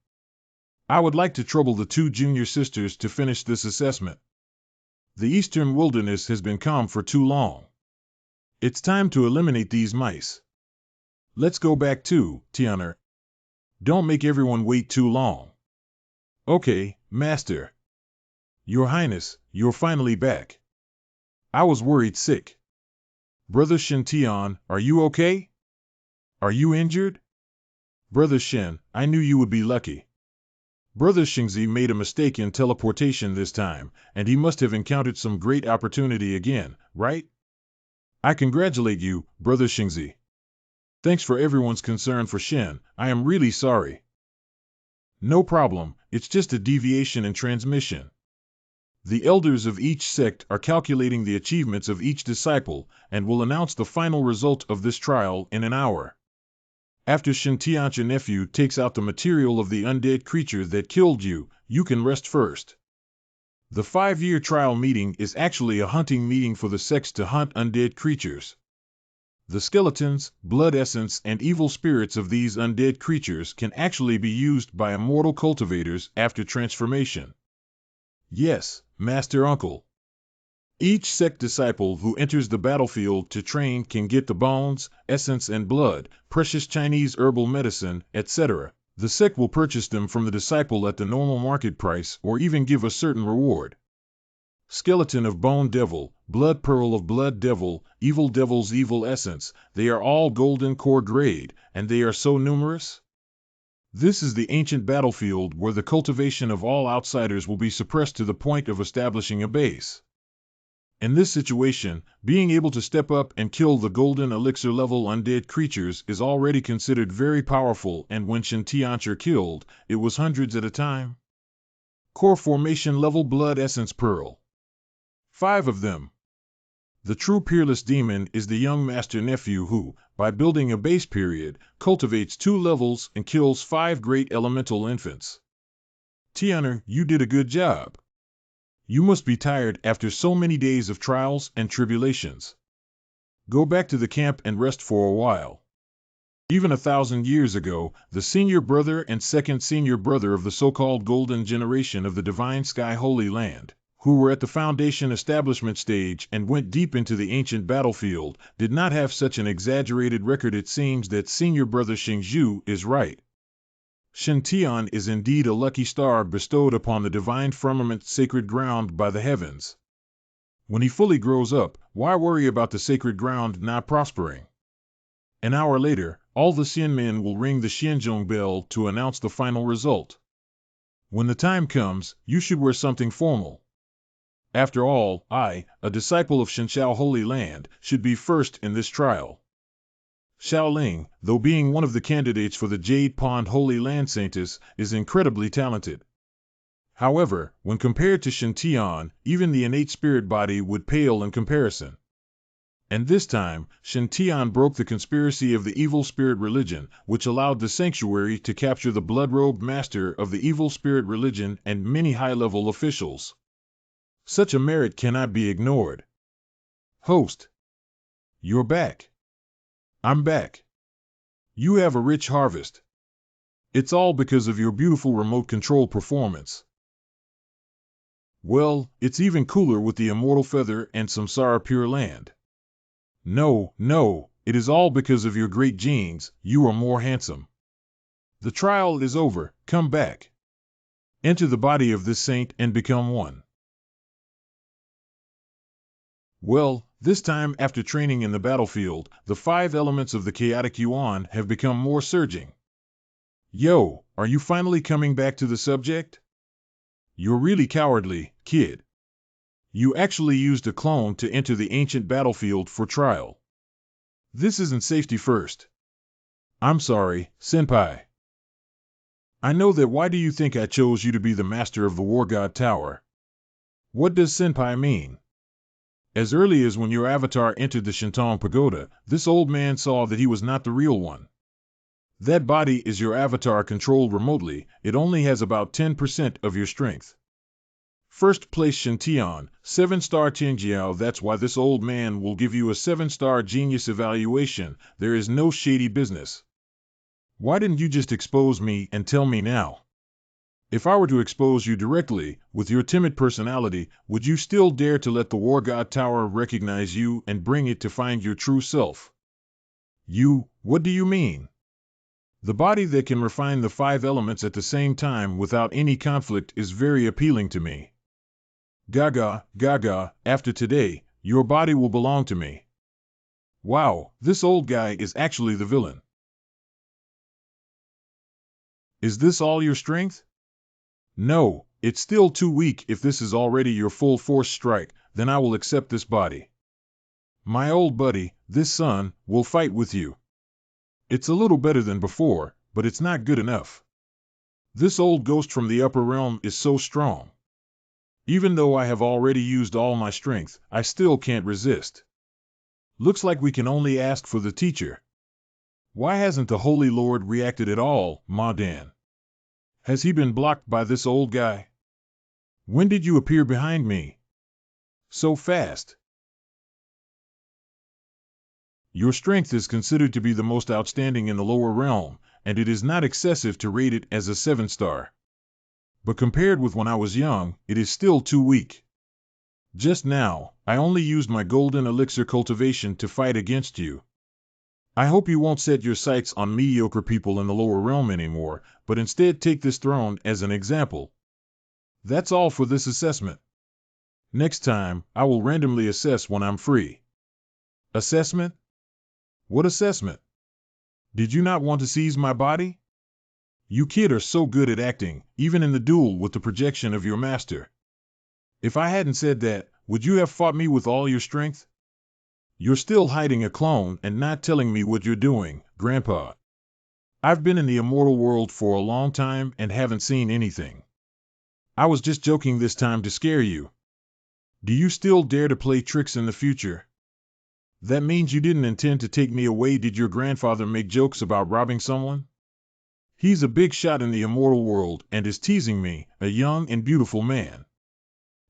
I would like to trouble the two junior sisters to finish this assessment. The Eastern Wilderness has been calm for too long. It's time to eliminate these mice. Let's go back to Tian'er. Don't make everyone wait too long. Okay, Master. Your Highness, you're finally back. I was worried sick. Brother Shen Tian, are you okay? Are you injured? Brother Shen, I knew you would be lucky. Brother Xingzi made a mistake in teleportation this time, and he must have encountered some great opportunity again, right? I congratulate you, Brother Xingzi. Thanks for everyone's concern for Shen, I am really sorry. No problem, it's just a deviation in transmission. The elders of each sect are calculating the achievements of each disciple and will announce the final result of this trial in an hour. After Shen Tian's nephew takes out the material of the undead creature that killed you, you can rest first. The 5-year trial meeting is actually a hunting meeting for the sects to hunt undead creatures. The skeletons, blood essence, and evil spirits of these undead creatures can actually be used by immortal cultivators after transformation. Yes, Master Uncle. Each sect disciple who enters the battlefield to train can get the bones, essence, and blood, precious Chinese herbal medicine, etc. The sect will purchase them from the disciple at the normal market price or even give a certain reward. Skeleton of Bone Devil, Blood Pearl of Blood Devil, Evil Devil's Evil Essence, they are all golden core grade, and they are so numerous. This is the ancient battlefield where the cultivation of all outsiders will be suppressed to the point of establishing a base. In this situation, being able to step up and kill the golden elixir level undead creatures is already considered very powerful, and when Shen Tian'er killed, it was hundreds at a time. Core formation level Blood Essence Pearl. 5 of them. The true peerless demon is the young master nephew who, by building a base period, cultivates 2 levels and kills 5 great elemental infants. Tian'er, you did a good job. You must be tired after so many days of trials and tribulations. Go back to the camp and rest for a while. Even 1,000 years ago, the senior brother and second senior brother of the so-called Golden Generation of the Divine Sky Holy Land, who were at the Foundation establishment stage and went deep into the ancient battlefield, did not have such an exaggerated record. It seems that senior brother Xingzhu is right. Shen Tian is indeed a lucky star bestowed upon the divine firmament sacred ground by the heavens. When he fully grows up, why worry about the sacred ground not prospering? An hour later, all the Xianmen will ring the Xianzhong bell to announce the final result. When the time comes, you should wear something formal. After all, I, a disciple of Shenxiao Holy Land, should be first in this trial. Xiaoling, though being one of the candidates for the Jade Pond Holy Land Saintess, is incredibly talented. However, when compared to Shen Tian, even the innate spirit body would pale in comparison. And this time, Shintian broke the conspiracy of the evil spirit religion, which allowed the sanctuary to capture the blood-robed master of the evil spirit religion and many high-level officials. Such a merit cannot be ignored. Host. You're back. I'm back. You have a rich harvest. It's all because of your beautiful remote control performance. Well, it's even cooler with the immortal feather and samsara pure land. No, it is all because of your great genes. You are more handsome. The trial is over. Come back. Enter the body of this saint and become one. Well, this time after training in the battlefield, the 5 elements of the chaotic yuan have become more surging. Yo, are you finally coming back to the subject? You're really cowardly, kid. You actually used a clone to enter the ancient battlefield for trial. This isn't safety first. I'm sorry, Senpai. I know that. Why do you think I chose you to be the master of the War God Tower? What does Senpai mean? As early as when your avatar entered the Shinton Pagoda, this old man saw that he was not the real one. That body is your avatar controlled remotely. It only has about 10% of your strength. First place Shintian, 7-star Tianjiao. That's why this old man will give you a 7-star genius evaluation. There is no shady business. Why didn't you just expose me and tell me now? If I were to expose you directly, with your timid personality, would you still dare to let the War God Tower recognize you and bring it to find your true self? What do you mean? The body that can refine the 5 elements at the same time without any conflict is very appealing to me. Gaga, after today, your body will belong to me. Wow, this old guy is actually the villain. Is this all your strength? No, it's still too weak. If this is already your full force strike, then I will accept this body. My old buddy, this son, will fight with you. It's a little better than before, but it's not good enough. This old ghost from the upper realm is so strong. Even though I have already used all my strength, I still can't resist. Looks like we can only ask for the teacher. Why hasn't the Holy Lord reacted at all, Ma Dan? Has he been blocked by this old guy? When did you appear behind me? So fast. Your strength is considered to be the most outstanding in the lower realm, and it is not excessive to rate it as a 7-star. But compared with when I was young, it is still too weak. Just now, I only used my golden elixir cultivation to fight against you. I hope you won't set your sights on mediocre people in the lower realm anymore, but instead take this throne as an example. That's all for this assessment. Next time, I will randomly assess when I'm free. Assessment? What assessment? Did you not want to seize my body? You kid are so good at acting, even in the duel with the projection of your master. If I hadn't said that, would you have fought me with all your strength? You're still hiding a clone and not telling me what you're doing, Grandpa. I've been in the immortal world for a long time and haven't seen anything. I was just joking this time to scare you. Do you still dare to play tricks in the future? That means you didn't intend to take me away. Did your grandfather make jokes about robbing someone? He's a big shot in the immortal world and is teasing me, a young and beautiful man.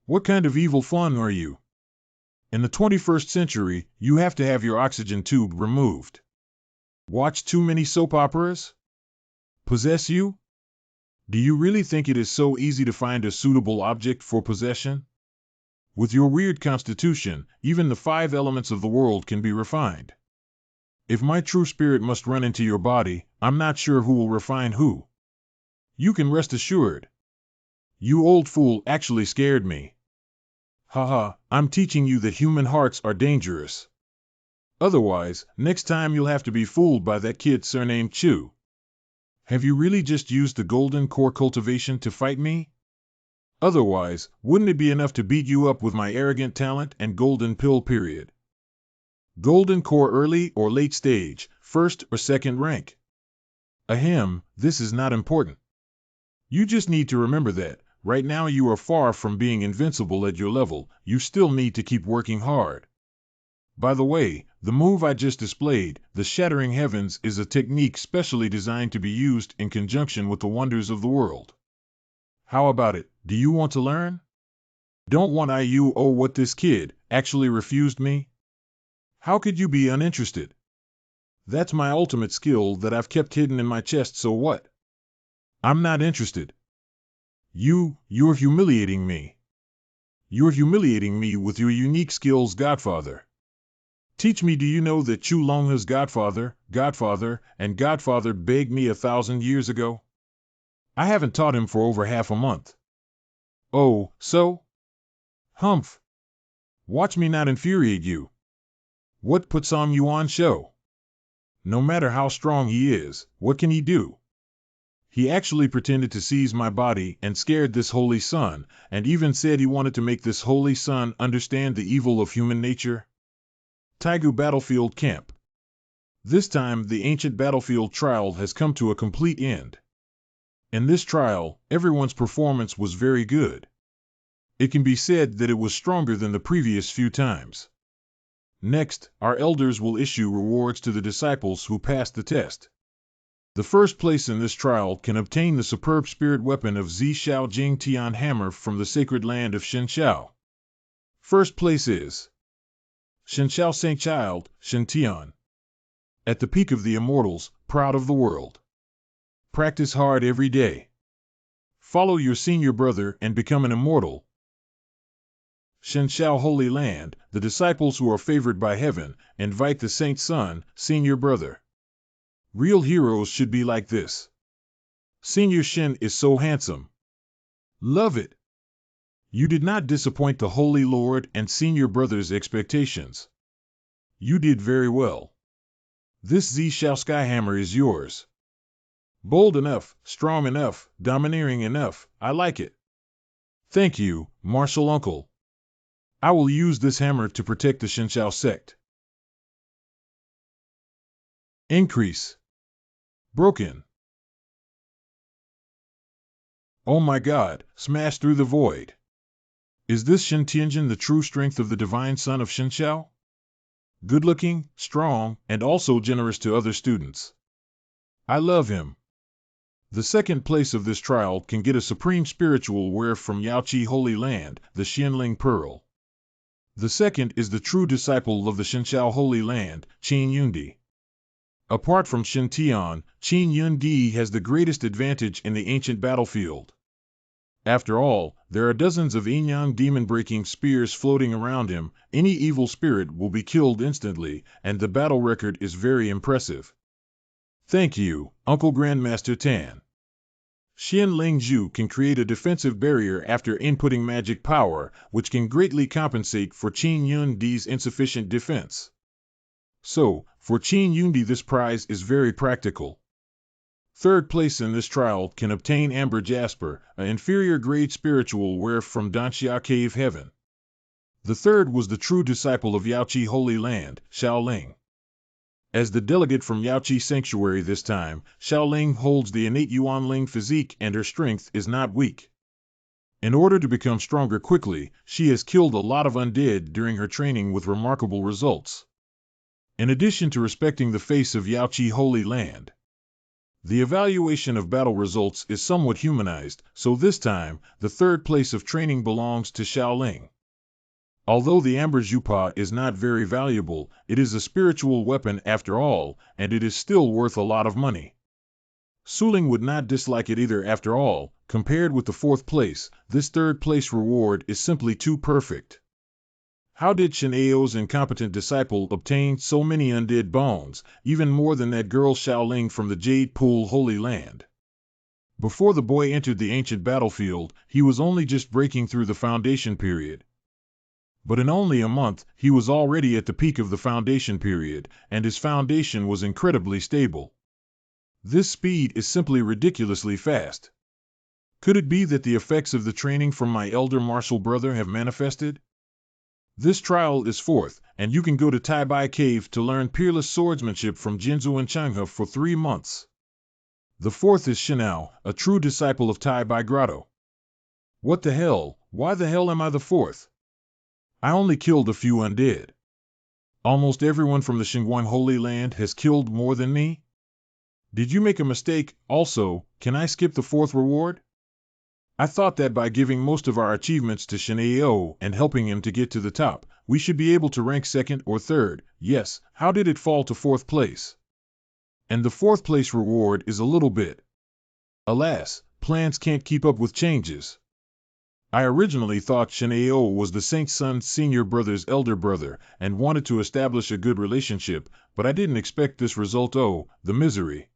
What kind of evil fun are you? In the 21st century, you have to have your oxygen tube removed. Watch too many soap operas? Possess you? Do you really think it is so easy to find a suitable object for possession? With your weird constitution, even the 5 elements of the world can be refined. If my true spirit must run into your body, I'm not sure who will refine who. You can rest assured. You old fool actually scared me. Haha, I'm teaching you that human hearts are dangerous. Otherwise, next time you'll have to be fooled by that kid surnamed Chu. Have you really just used the golden core cultivation to fight me? Otherwise, wouldn't it be enough to beat you up with my arrogant talent and golden pill period? Golden core early or late stage, first or second rank? Ahem, this is not important. You just need to remember that, right now you are far from being invincible at your level, you still need to keep working hard. By the way, the move I just displayed, the Shattering Heavens, is a technique specially designed to be used in conjunction with the wonders of the world. How about it? Do you want to learn? Don't want you oh what this kid actually refused me? How could you be uninterested? That's my ultimate skill that I've kept hidden in my chest, so what? I'm not interested. You're humiliating me. You're humiliating me with your unique skills, Godfather. Teach me. Do you know that Chu Longha's Godfather, and Godfather begged me 1,000 years ago? I haven't taught him for over half a month. Oh, so? Humph. Watch me not infuriate you. What puts on you on show? No matter how strong he is, what can he do? He actually pretended to seize my body and scared this holy son, and even said he wanted to make this holy son understand the evil of human nature. Taigu Battlefield Camp. This time the ancient battlefield trial has come to a complete end. In this trial, everyone's performance was very good. It can be said that it was stronger than the previous few times. Next, our elders will issue rewards to the disciples who passed the test. The first place in this trial can obtain the superb spirit weapon of Zi Xiao Jing Tian Hammer from the sacred land of Shenxiao. First place is Shenxiao Saint Child, Shen Tian. At the peak of the immortals, proud of the world. Practice hard every day. Follow your senior brother and become an immortal. Shenxiao Holy Land, the disciples who are favored by heaven, invite the Saint Son, senior brother. Real heroes should be like this. Senior Shen is so handsome. Love it. You did not disappoint the Holy Lord and senior brother's expectations. You did very well. This Zi Xiao Skyhammer is yours. Bold enough, strong enough, domineering enough, I like it. Thank you, Martial Uncle. I will use this hammer to protect the Shenxiao sect. Increase. Broken. Oh my God, smash through the void. Is this Shen Tianjin the true strength of the divine son of Shenxiao? Good-looking, strong, and also generous to other students. I love him. The second place of this trial can get a supreme spiritual wear from Yaoqi Holy Land, the Xianling Pearl. The second is the true disciple of the Shenxiao Holy Land, Qin Yundi. Apart from Shen Tian, Qin Yundi has the greatest advantage in the ancient battlefield. After all, there are dozens of Yinyang demon-breaking spears floating around him, any evil spirit will be killed instantly, and the battle record is very impressive. Thank you, Uncle Grandmaster Tan. Xian Ling Zhu can create a defensive barrier after inputting magic power, which can greatly compensate for Qin Yundi's insufficient defense. So, for Qin Yundi this prize is very practical. Third place in this trial can obtain Amber Jasper, an inferior grade spiritual wear from Danxia Cave Heaven. The third was the true disciple of Yaoqi Holy Land, Xiaoling. As the delegate from Yaoqi Sanctuary this time, Xiaoling holds the innate Yuanling physique and her strength is not weak. In order to become stronger quickly, she has killed a lot of undead during her training with remarkable results. In addition to respecting the face of Yaoqi Holy Land, the evaluation of battle results is somewhat humanized, so this time, the third place of training belongs to Xiaoling. Although the Amber Jupa is not very valuable, it is a spiritual weapon after all, and it is still worth a lot of money. Suling would not dislike it either after all. Compared with the fourth place, this third place reward is simply too perfect. How did Shen Ao's incompetent disciple obtain so many undead bones, even more than that girl Xiaoling from the Jade Pool Holy Land? Before the boy entered the ancient battlefield, he was only just breaking through the foundation period. But in only a month, he was already at the peak of the foundation period, and his foundation was incredibly stable. This speed is simply ridiculously fast. Could it be that the effects of the training from my elder martial brother have manifested? This trial is fourth, and you can go to Taibai Cave to learn peerless swordsmanship from Jinzhou and Changhe for 3 months. The fourth is Shenao, a true disciple of Taibai Grotto. What the hell? Why the hell am I the fourth? I only killed a few undead. Almost everyone from the Xinguang Holy Land has killed more than me? Did you make a mistake? Also, can I skip the fourth reward? I thought that by giving most of our achievements to Shenao and helping him to get to the top, we should be able to rank second or third. Yes, how did it fall to fourth place? And the fourth place reward is a little bit. Alas, plans can't keep up with changes. I originally thought Shenao was the Saint Sun's senior brother's elder brother and wanted to establish a good relationship, but I didn't expect this result. Oh, the misery.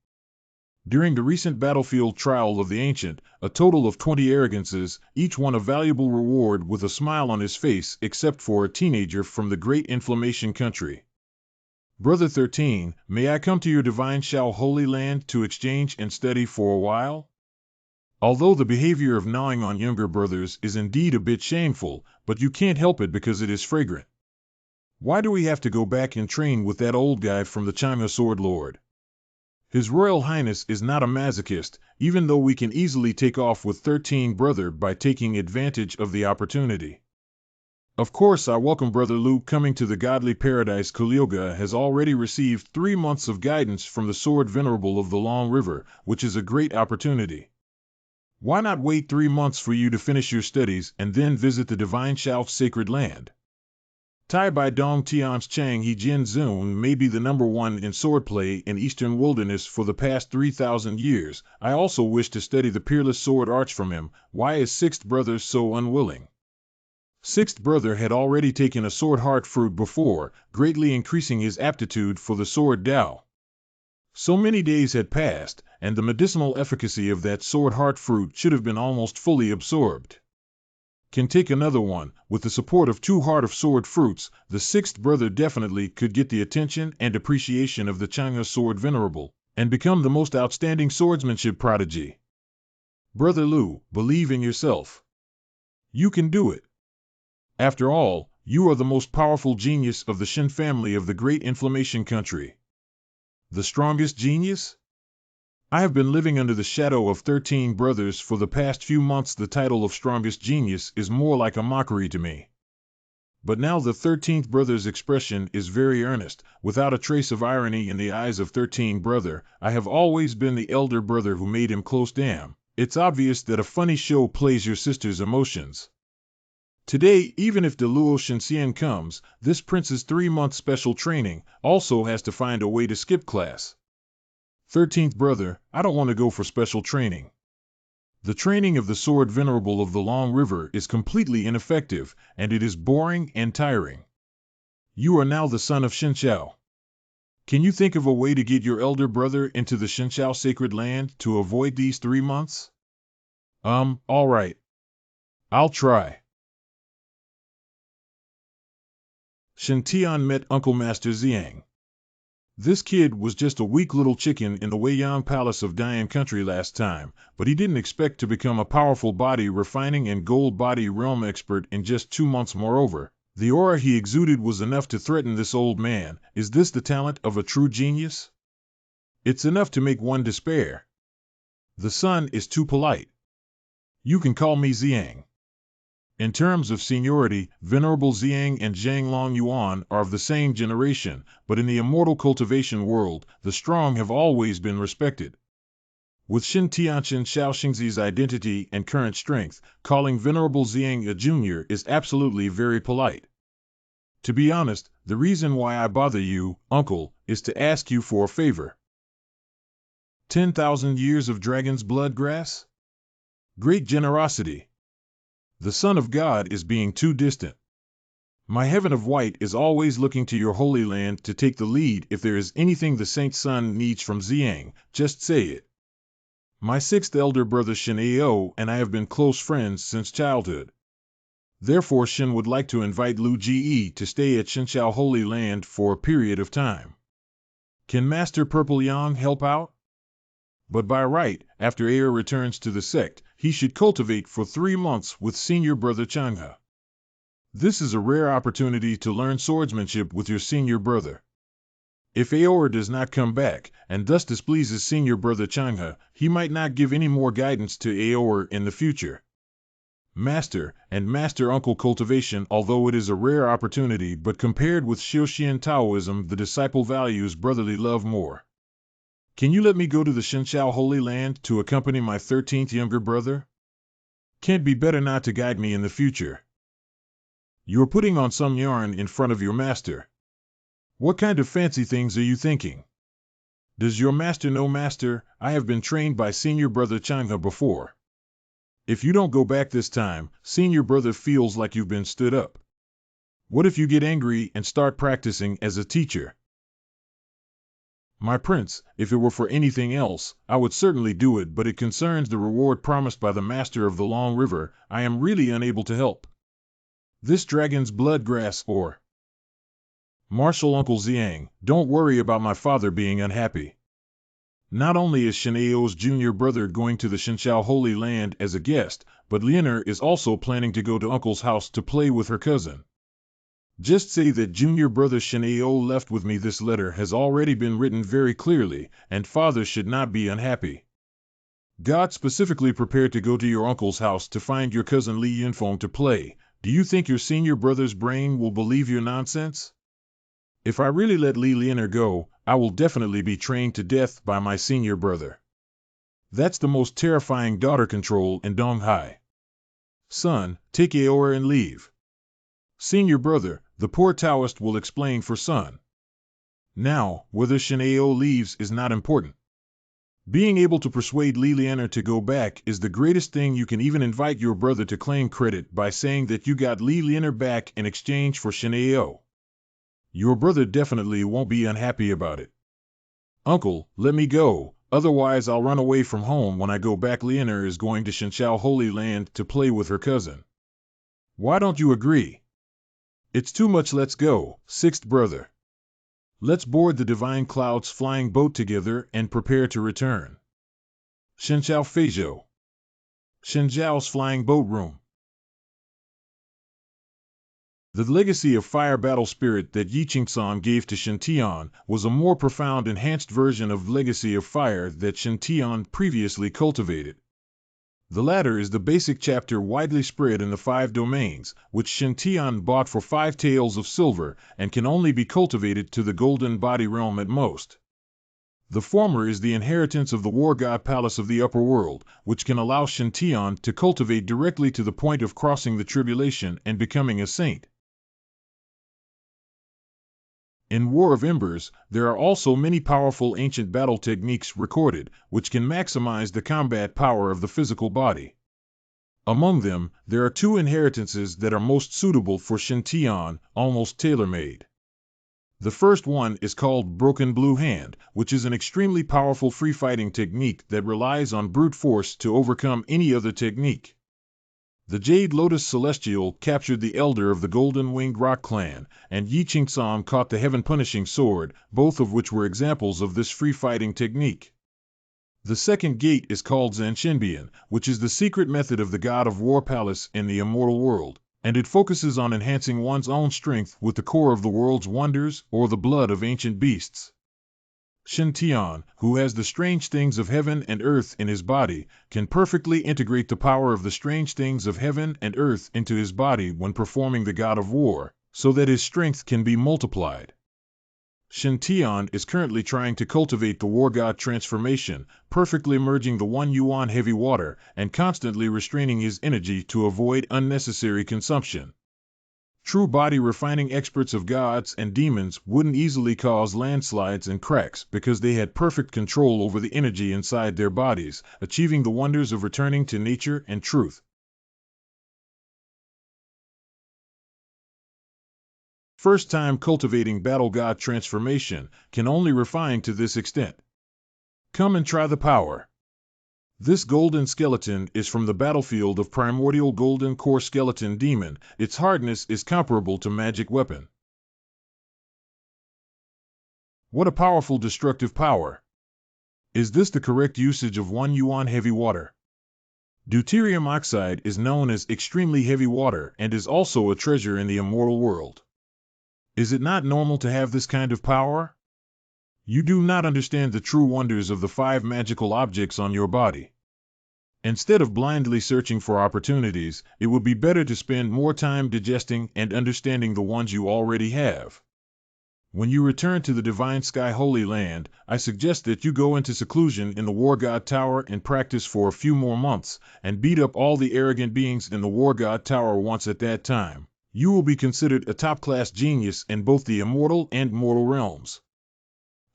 During the recent battlefield trial of the Ancient, a total of 20 arrogances, each one a valuable reward with a smile on his face except for a teenager from the Great Inflammation Country. Brother 13, may I come to your Divine Shao Holy Land to exchange and study for a while? Although the behavior of gnawing on younger brothers is indeed a bit shameful, but you can't help it because it is fragrant. Why do we have to go back and train with that old guy from the China Sword Lord? His Royal Highness is not a masochist, even though we can easily take off with 13 brother by taking advantage of the opportunity. Of course, I welcome Brother Lu coming to the godly paradise. Kulyoga has already received 3 months of guidance from the Sword Venerable of the Long River, which is a great opportunity. Why not wait 3 months for you to finish your studies and then visit the Divine Shao's sacred land? Tai Bai Dong Tian's Chang He Jin Zun may be the #1 in swordplay in Eastern Wilderness for the past 3,000 years. I also wish to study the peerless sword arch from him. Why is Sixth Brother so unwilling? Sixth Brother had already taken a sword heart fruit before, greatly increasing his aptitude for the sword Dao. So many days had passed, and the medicinal efficacy of that sword heart fruit should have been almost fully absorbed. Can take another one. With the support of 2 heart of sword fruits, the Sixth Brother definitely could get the attention and appreciation of the China Sword Venerable, and become the most outstanding swordsmanship prodigy. Brother Lu, believe in yourself. You can do it. After all, you are the most powerful genius of the Shin family of the Great Inflammation Country. The strongest genius? I have been living under the shadow of 13 brothers for the past few months. The title of strongest genius is more like a mockery to me. But now the 13th brother's expression is very earnest, without a trace of irony in the eyes of 13 brother. I have always been the elder brother who made him close. Damn, it's obvious that a funny show plays your sister's emotions. Today, even if Deluo Shenxian comes, this prince's 3-month special training also has to find a way to skip class. 13th brother, I don't want to go for special training. The training of the Sword Venerable of the Long River is completely ineffective, and it is boring and tiring. You are now the son of Xinxiao. Can you think of a way to get your elder brother into the Xinxiao sacred land to avoid these 3 months? All right. I'll try. Shen Tian met Uncle Master Xiang. This kid was just a weak little chicken in the Weiyang Palace of Dian Country last time, but he didn't expect to become a powerful body refining and gold body realm expert in just 2 months. Moreover, the aura he exuded was enough to threaten this old man. Is this the talent of a true genius? It's enough to make one despair. The son is too polite. You can call me Xiang. In terms of seniority, Venerable Xiang and Zhang Long Yuan are of the same generation, but in the immortal cultivation world, the strong have always been respected. With Shin Tianqian Shaoxingzi's identity and current strength, calling Venerable Xiang a junior is absolutely very polite. To be honest, the reason why I bother you, uncle, is to ask you for a favor. 10,000 years of dragon's blood grass? Great generosity. The Son of God is being too distant. My Heaven of White is always looking to your Holy Land to take the lead. If there is anything the Saint Son needs from Xiang, just say it. My 6th elder brother Shin Ao and I have been close friends since childhood. Therefore Shin would like to invite Lu Ji to stay at Xinxiao Holy Land for a period of time. Can Master Purple Yang help out? But by right, after Ao returns to the sect, he should cultivate for 3 months with senior brother Changhe. This is a rare opportunity to learn swordsmanship with your senior brother. If Aor does not come back, and thus displeases senior brother Changhe, he might not give any more guidance to Aor in the future. Master, and Master Uncle cultivation, although it is a rare opportunity, but compared with Xiuxian Taoism, the disciple values brotherly love more. Can you let me go to the Shenxiao Holy Land to accompany my 13th younger brother? Can't be better not to guide me in the future. You're putting on some yarn in front of your master. What kind of fancy things are you thinking? Does your master know, Master, I have been trained by senior brother Changhe before. If you don't go back this time, senior brother feels like you've been stood up. What if you get angry and start practicing as a teacher? My prince, if it were for anything else, I would certainly do it, but it concerns the reward promised by the master of the Long River. I am really unable to help. This dragon's blood grass or... Martial Uncle Xiang, don't worry about my father being unhappy. Not only is Shen'Ao's junior brother going to the Shenxiao Holy Land as a guest, but Lianer is also planning to go to Uncle's house to play with her cousin. Just say that junior brother Shen'Ao left with me. This letter has already been written very clearly, and father should not be unhappy. God specifically prepared to go to your uncle's house to find your cousin Li Yunfeng to play. Do you think your senior brother's brain will believe your nonsense? If I really let Li Lianer go, I will definitely be trained to death by my senior brother. That's the most terrifying daughter control in Donghai. Son, take Aora and leave. Senior brother, the poor Taoist will explain for son. Now, whether Shen'Ao leaves is not important. Being able to persuade Li Lianer to go back is the greatest thing. You can even invite your brother to claim credit by saying that you got Li Lianer back in exchange for Shen'Ao. Your brother definitely won't be unhappy about it. Uncle, let me go, otherwise I'll run away from home when I go back. Lianer is going to Shenxiao Holy Land to play with her cousin. Why don't you agree? It's too much. Let's go, sixth brother. Let's board the Divine Cloud's flying boat together and prepare to return. Shenxiao Feizhou. Shenxiao's flying boat room. The legacy of fire battle spirit that Yi Qingsan gave to Shen Tian was a more profound, enhanced version of legacy of fire that Shen Tian previously cultivated. The latter is the basic chapter widely spread in the 5 domains, which Shen Tian bought for 5 taels of silver and can only be cultivated to the golden body realm at most. The former is the inheritance of the war god palace of the upper world, which can allow Shen Tian to cultivate directly to the point of crossing the tribulation and becoming a saint. In War of Embers, there are also many powerful ancient battle techniques recorded, which can maximize the combat power of the physical body. Among them, there are 2 inheritances that are most suitable for Shen Tian, almost tailor-made. The first one is called Broken Blue Hand, which is an extremely powerful free-fighting technique that relies on brute force to overcome any other technique. The Jade Lotus Celestial captured the elder of the Golden Winged Rock clan, and Yi Qingsan caught the Heaven-Punishing Sword, both of which were examples of this free-fighting technique. The second gate is called Zanshinbian, which is the secret method of the God of War Palace in the immortal world, and it focuses on enhancing one's own strength with the core of the world's wonders or the blood of ancient beasts. Shen Tian, who has the strange things of heaven and earth in his body, can perfectly integrate the power of the strange things of heaven and earth into his body when performing the God of War, so that his strength can be multiplied. Shen Tian is currently trying to cultivate the War God transformation, perfectly merging the 1 yuan heavy water and constantly restraining his energy to avoid unnecessary consumption. True body refining experts of gods and demons wouldn't easily cause landslides and cracks because they had perfect control over the energy inside their bodies, achieving the wonders of returning to nature and truth. First time cultivating battle god transformation can only refine to this extent. Come and try the power. This golden skeleton is from the battlefield of primordial golden core skeleton demon. Its hardness is comparable to magic weapon. What a powerful destructive power! Is this the correct usage of 1 yuan heavy water? Deuterium oxide is known as extremely heavy water and is also a treasure in the immortal world. Is it not normal to have this kind of power? You do not understand the true wonders of the 5 magical objects on your body. Instead of blindly searching for opportunities, it would be better to spend more time digesting and understanding the ones you already have. When you return to the Divine Sky Holy Land, I suggest that you go into seclusion in the War God Tower and practice for a few more months, and beat up all the arrogant beings in the War God Tower once. At that time, you will be considered a top-class genius in both the immortal and mortal realms.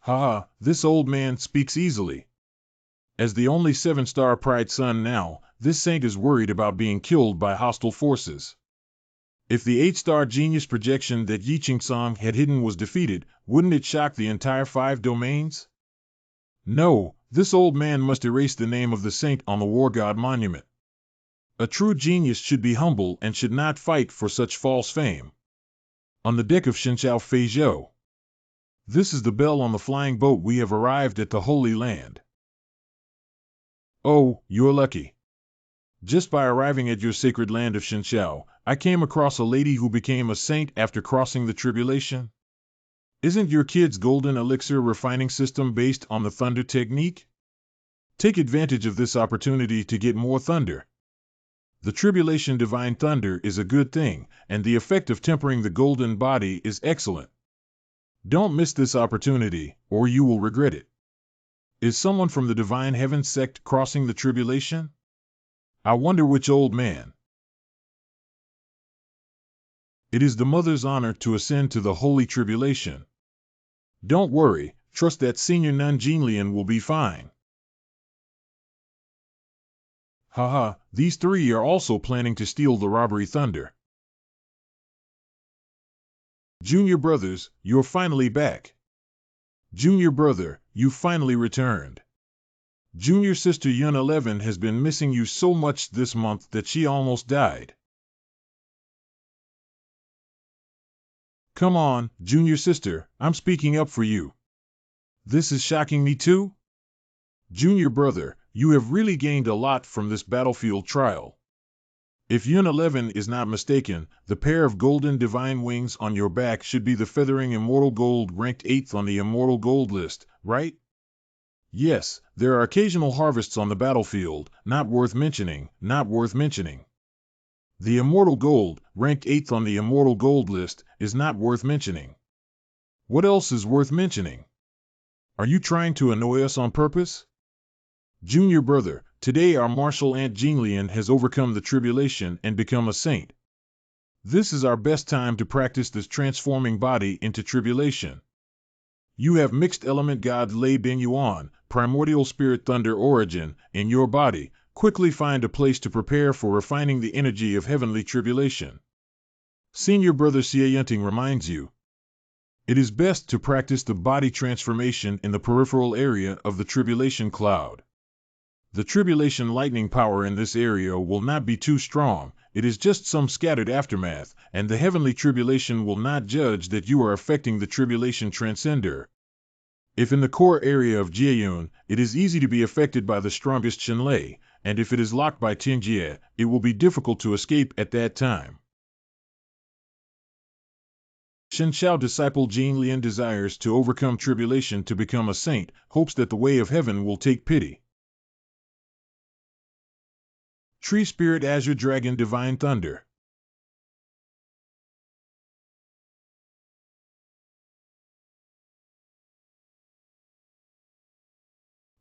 Haha, this old man speaks easily. As the only 7-star Pride son now, this saint is worried about being killed by hostile forces. If the 8-star genius projection that Yi Ching-song had hidden was defeated, wouldn't it shock the entire 5 domains? No, this old man must erase the name of the saint on the war god monument. A true genius should be humble and should not fight for such false fame. On the deck of Shenxiao Feizhou. This is the bell on the flying boat. We have arrived at the Holy Land. Oh, you're lucky. Just by arriving at your sacred land of Shenxiao, I came across a lady who became a saint after crossing the tribulation. Isn't your kid's golden elixir refining system based on the thunder technique? Take advantage of this opportunity to get more thunder. The tribulation divine thunder is a good thing, and the effect of tempering the golden body is excellent. Don't miss this opportunity, or you will regret it. Is someone from the Divine Heaven sect crossing the tribulation? I wonder which old man. It is the mother's honor to ascend to the holy tribulation. Don't worry, trust that senior nun Jinlian will be fine. Haha, these 3 are also planning to steal the robbery thunder. Junior brothers, you're finally back. Junior brother, you finally returned. Junior sister Yun 11 has been missing you so much this month that she almost died. Come on, junior sister, I'm speaking up for you. This is shocking me too? Junior brother, you have really gained a lot from this battlefield trial. If Yun 11 is not mistaken, the pair of golden divine wings on your back should be the feathering immortal gold ranked 8th on the immortal gold list, right? Yes, there are occasional harvests on the battlefield, not worth mentioning, not worth mentioning. The immortal gold, ranked 8th on the immortal gold list, is not worth mentioning. What else is worth mentioning? Are you trying to annoy us on purpose? Junior brother, today our martial aunt Jinlian has overcome the tribulation and become a saint. This is our best time to practice this transforming body into tribulation. You have mixed element god Lei Ben Yuan, primordial spirit thunder origin, in your body. Quickly find a place to prepare for refining the energy of heavenly tribulation. Senior brother Xie Yunting reminds you. It is best to practice the body transformation in the peripheral area of the tribulation cloud. The tribulation lightning power in this area will not be too strong, it is just some scattered aftermath, and the heavenly tribulation will not judge that you are affecting the tribulation transcender. If in the core area of Jieyun, it is easy to be affected by the strongest Shenlei, and if it is locked by Tingjie, it will be difficult to escape at that time. Shenxiao disciple Jinlian desires to overcome tribulation to become a saint, hopes that the way of heaven will take pity. Tree Spirit Azure Dragon Divine Thunder.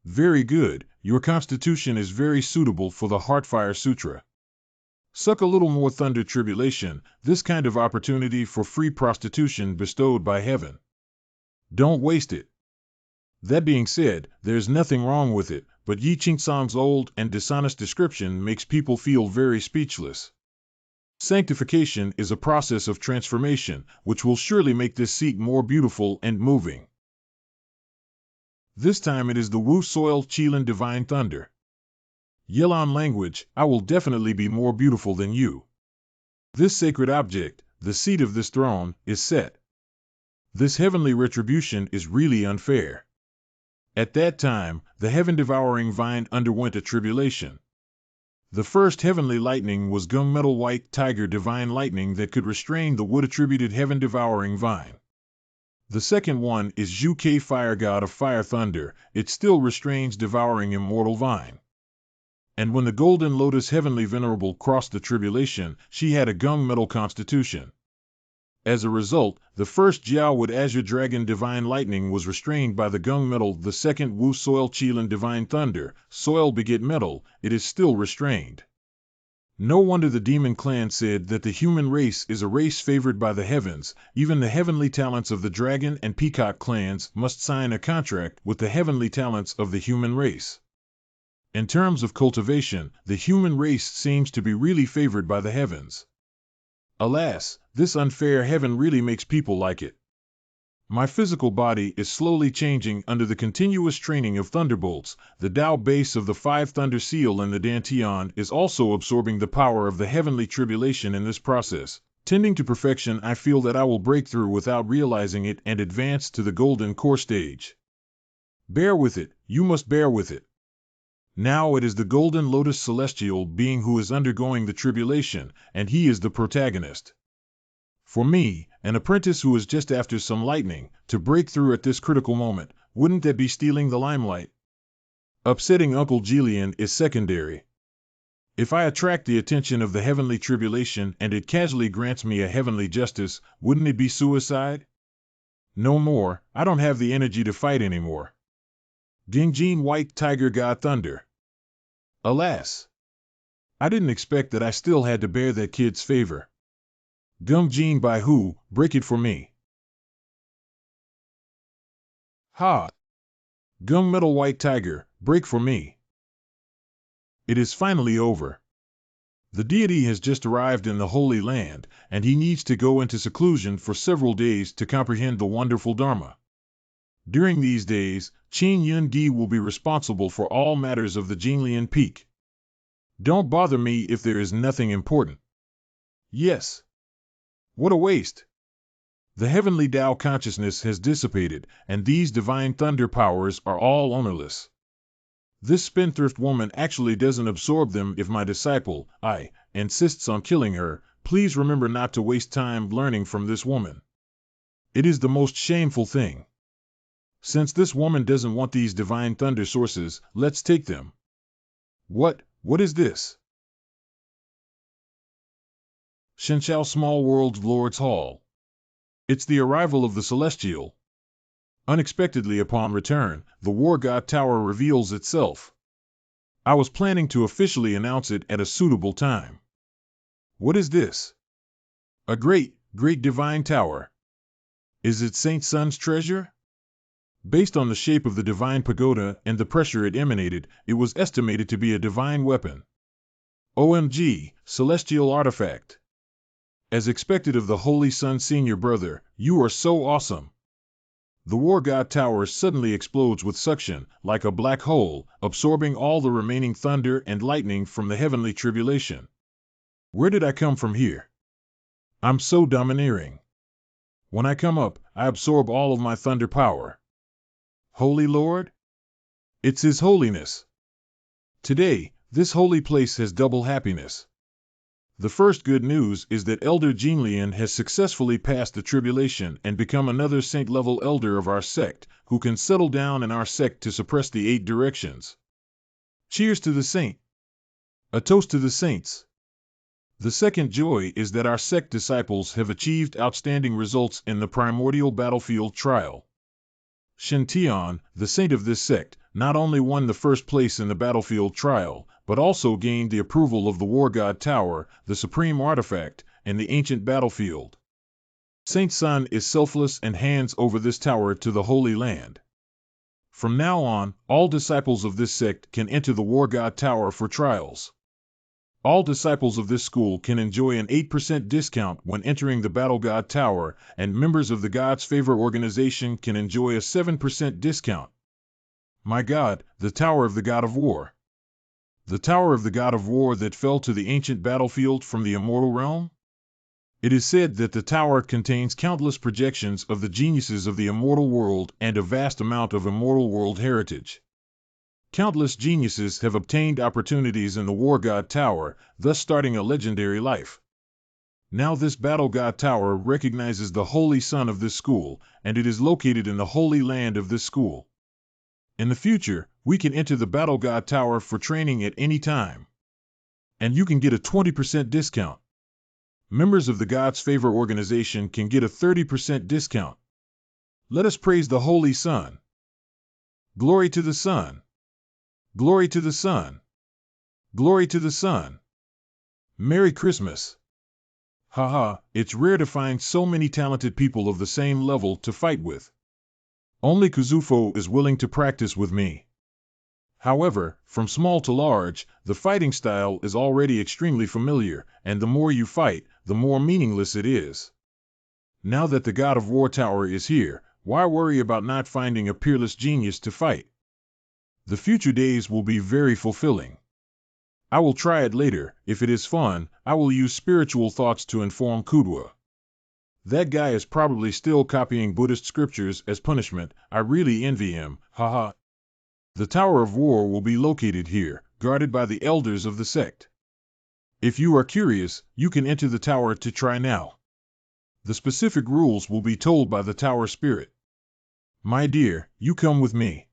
Very good, your constitution is very suitable for the Heartfire Sutra. Suck a little more thunder tribulation, this kind of opportunity for free prostitution bestowed by heaven. Don't waste it. That being said, there's nothing wrong with it, but Yi Qingsong's old and dishonest description makes people feel very speechless. Sanctification is a process of transformation, which will surely make this seat more beautiful and moving. This time it is the Wu Soil Qilin Divine Thunder. Yelan language, I will definitely be more beautiful than you. This sacred object, the seat of this throne, is set. This heavenly retribution is really unfair. At that time, the heaven-devouring vine underwent a tribulation. The first heavenly lightning was gunmetal white tiger divine lightning that could restrain the wood-attributed heaven-devouring vine. The second one is Zhu Ke fire god of fire thunder, it still restrains devouring immortal vine. And when the Golden Lotus Heavenly Venerable crossed the tribulation, she had a gunmetal constitution. As a result, the first Jiao Wood Azure Dragon Divine Lightning was restrained by the gunmetal, the second Wu Soil Qilin Divine Thunder, soil beget metal, it is still restrained. No wonder the demon clan said that the human race is a race favored by the heavens. Even the heavenly talents of the dragon and peacock clans must sign a contract with the heavenly talents of the human race. In terms of cultivation, the human race seems to be really favored by the heavens. Alas, this unfair heaven really makes people like it. My physical body is slowly changing under the continuous training of thunderbolts. The Tao base of the five thunder seal and the Dantian is also absorbing the power of the heavenly tribulation in this process. Tending to perfection, I feel that I will break through without realizing it and advance to the golden core stage. Bear with it, you must bear with it. Now it is the Golden Lotus Celestial being who is undergoing the tribulation, and he is the protagonist. For me, an apprentice who is just after some lightning, to break through at this critical moment, wouldn't that be stealing the limelight? Upsetting Uncle Jillian is secondary. If I attract the attention of the heavenly tribulation and it casually grants me a heavenly justice, wouldn't it be suicide? No more, I don't have the energy to fight anymore. Dingjin White Tiger God Thunder. Alas! I didn't expect that I still had to bear that kid's favor. Gungjin Bai Hu, break it for me. Ha! Gunmetal White Tiger, break for me. It is finally over. The deity has just arrived in the Holy Land, and he needs to go into seclusion for several days to comprehend the wonderful Dharma. During these days, Qin Yun Di will be responsible for all matters of the Jinglian Peak. Don't bother me if there is nothing important. Yes. What a waste! The heavenly Tao consciousness has dissipated, and these divine thunder powers are all ownerless. This spendthrift woman actually doesn't absorb them. If my disciple, I, insists on killing her, please remember not to waste time learning from this woman. It is the most shameful thing. Since this woman doesn't want these divine thunder sources, let's take them. What is this? Shenshao Small World's Lord's Hall. It's the arrival of the Celestial. Unexpectedly upon return, the War God Tower reveals itself. I was planning to officially announce it at a suitable time. What is this? A great divine tower. Is it Saint Sun's treasure? Based on the shape of the divine pagoda and the pressure it emanated, it was estimated to be a divine weapon. OMG, celestial artifact. As expected of the Holy Sun Senior Brother, you are so awesome. The War God Tower suddenly explodes with suction, like a black hole, absorbing all the remaining thunder and lightning from the heavenly tribulation. Where did I come from here? I'm so domineering. When I come up, I absorb all of my thunder power. Holy Lord? It's His Holiness. Today, this holy place has double happiness. The first good news is that Elder Jinglian has successfully passed the tribulation and become another saint-level elder of our sect, who can settle down in our sect to suppress the 8 directions. Cheers to the saint. A toast to the saints. The second joy is that our sect disciples have achieved outstanding results in the primordial battlefield trial. Shen Tian, the saint of this sect, not only won the first place in the battlefield trial, but also gained the approval of the War God Tower, the supreme artifact, and the ancient battlefield. Saint Sun is selfless and hands over this tower to the Holy Land. From now on, all disciples of this sect can enter the War God Tower for trials. All disciples of this school can enjoy an 8% discount when entering the Battle God Tower, and members of the God's Favor organization can enjoy a 7% discount. My God, the Tower of the God of War. The Tower of the God of War that fell to the ancient battlefield from the immortal realm? It is said that the tower contains countless projections of the geniuses of the immortal world and a vast amount of immortal world heritage. Countless geniuses have obtained opportunities in the War God Tower, thus starting a legendary life. Now this Battle God Tower recognizes the Holy Son of this school, and it is located in the Holy Land of this school. In the future, We can enter the Battle God Tower for training at any time. And you can get a 20% discount. Members of the God's Favor organization can get a 30% discount. Let us praise the Holy Son. Glory to the Son. Glory to the Son. Glory to the Son. Merry Christmas. Haha, it's rare to find so many talented people of the same level to fight with. Only Kuzufo is willing to practice with me. However, from small to large, the fighting style is already extremely familiar, and the more you fight, the more meaningless it is. Now that the God of War Tower is here, why worry about not finding a peerless genius to fight? The future days will be very fulfilling. I will try it later. If it is fun, I will use spiritual thoughts to inform Kudwa. That guy is probably still copying Buddhist scriptures as punishment. I really envy him, haha. The Tower of War will be located here, guarded by the elders of the sect. If you are curious, you can enter the tower to try now. The specific rules will be told by the tower spirit. My dear, you come with me.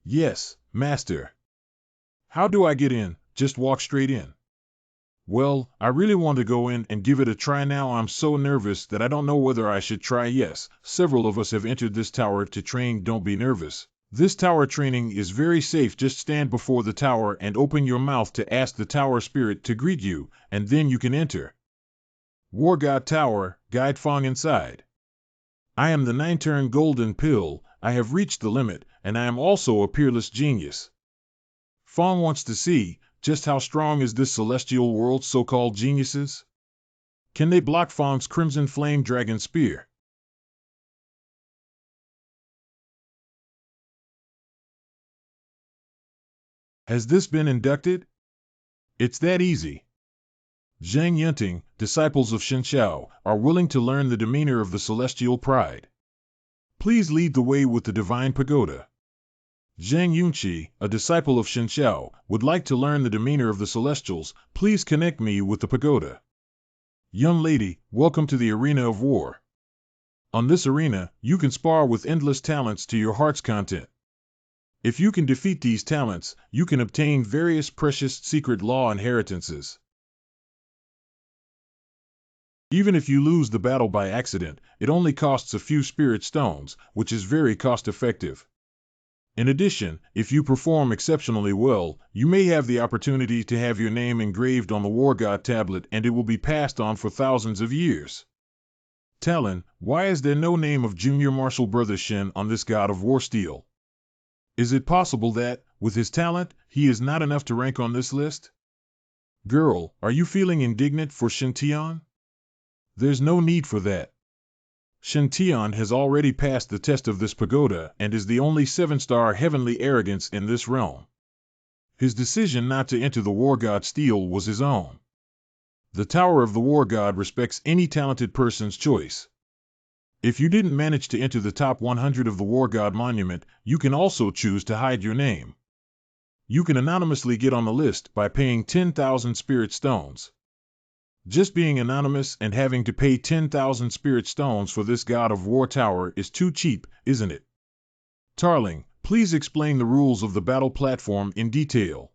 Yes, master. How do I get in? Just walk straight in. Well, I really want to go in and give it a try now. I'm so nervous that I don't know whether I should try. Yes, several of us have entered this tower to train. Don't be nervous. This tower training is very safe. Just stand before the tower and open your mouth to ask the tower spirit to greet you, and then you can enter. War God Tower, Guide Fong inside. I am the 9-turn golden pill. I have reached the limit, and I am also a peerless genius. Fong wants to see, just how strong is this celestial world's so-called geniuses? Can they block Fong's Crimson Flame Dragon Spear? Has this been inducted? It's that easy. Zhang Yunting, disciples of Shenxiao, are willing to learn the demeanor of the celestial pride. Please lead the way with the divine pagoda. Zhang Yunqi, a disciple of Shenxiao, would like to learn the demeanor of the celestials. Please connect me with the pagoda. Young lady, welcome to the arena of war. On this arena, you can spar with endless talents to your heart's content. If you can defeat these talents, you can obtain various precious secret law inheritances. Even if you lose the battle by accident, it only costs a few spirit stones, which is very cost-effective. In addition, if you perform exceptionally well, you may have the opportunity to have your name engraved on the War God tablet, and it will be passed on for thousands of years. Talon, why is there no name of Junior Marshal Brother Shen on this God of War stele? Is it possible that, with his talent, he is not enough to rank on this list? Girl, are you feeling indignant for Shen Tian? There's no need for that. Shen Tian has already passed the test of this pagoda and is the only 7-star heavenly arrogance in this realm. His decision not to enter the War God stele was his own. The Tower of the War God respects any talented person's choice. If you didn't manage to enter the top 100 of the War God Monument, you can also choose to hide your name. You can anonymously get on the list by paying 10,000 spirit stones. Just being anonymous and having to pay 10,000 spirit stones for this God of War Tower is too cheap, isn't it? Tarling, please explain the rules of the battle platform in detail.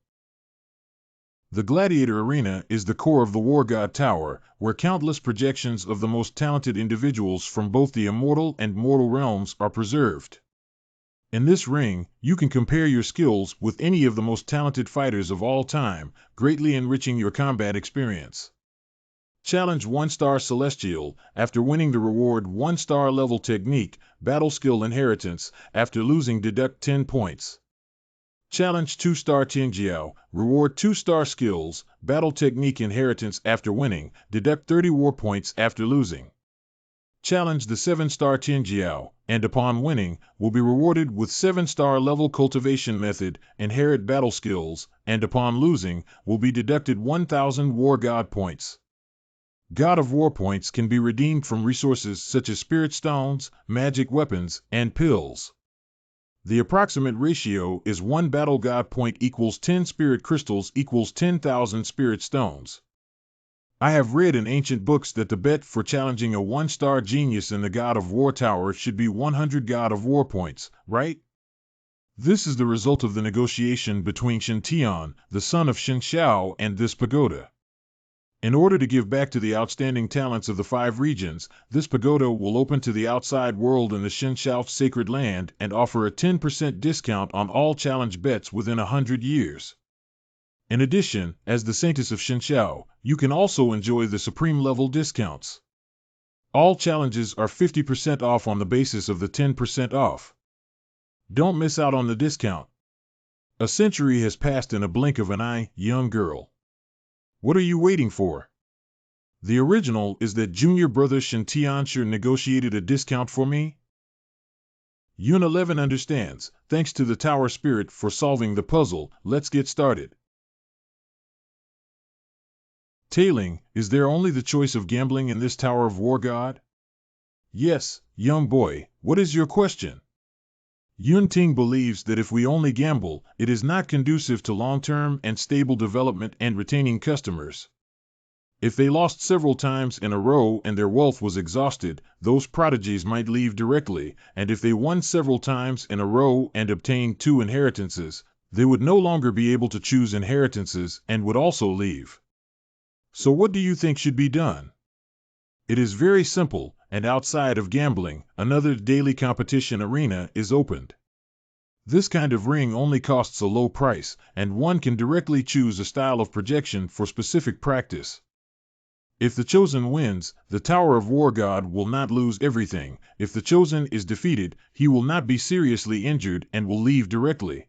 The Gladiator Arena is the core of the War God Tower, where countless projections of the most talented individuals from both the immortal and mortal realms are preserved. In this ring, you can compare your skills with any of the most talented fighters of all time, greatly enriching your combat experience. Challenge 1-star Celestial, after winning the reward 1-star level technique, battle skill inheritance, after losing deduct 10 points. Challenge 2-star Tianjiao, reward 2-star skills, battle technique inheritance after winning, deduct 30 war points after losing. Challenge the 7-star Tianjiao, and upon winning, will be rewarded with 7-star level cultivation method, inherit battle skills, and upon losing, will be deducted 1,000 war god points. God of War points can be redeemed from resources such as spirit stones, magic weapons, and pills. The approximate ratio is 1 battle god point equals 10 spirit crystals equals 10,000 spirit stones. I have read in ancient books that the bet for challenging a 1-star genius in the God of War Tower should be 100 God of War points, right? This is the result of the negotiation between Shen Tian, the son of Shen Xiao, and this pagoda. In order to give back to the outstanding talents of the 5 regions, this pagoda will open to the outside world in the Shen Xiao sacred land and offer a 10% discount on all challenge bets within 100 years. In addition, as the Saintess of Shen Xiao, you can also enjoy the supreme level discounts. All challenges are 50% off on the basis of the 10% off. Don't miss out on the discount. A century has passed in a blink of an eye, young girl. What are you waiting for? The original is that junior brother Shen Tianshi negotiated a discount for me? Yun 11 understands. Thanks to the Tower Spirit for solving the puzzle. Let's get started. Tailing, is there only the choice of gambling in this Tower of War God? Yes, young boy, what is your question? Yun Ting believes that if we only gamble, it is not conducive to long-term and stable development and retaining customers. If they lost several times in a row and their wealth was exhausted, those prodigies might leave directly, and if they won several times in a row and obtained 2 inheritances, they would no longer be able to choose inheritances and would also leave. So what do you think should be done? It is very simple, and outside of gambling, another daily competition arena is opened. This kind of ring only costs a low price, and one can directly choose a style of projection for specific practice. If the chosen wins, the Tower of War God will not lose everything. If the chosen is defeated, he will not be seriously injured and will leave directly.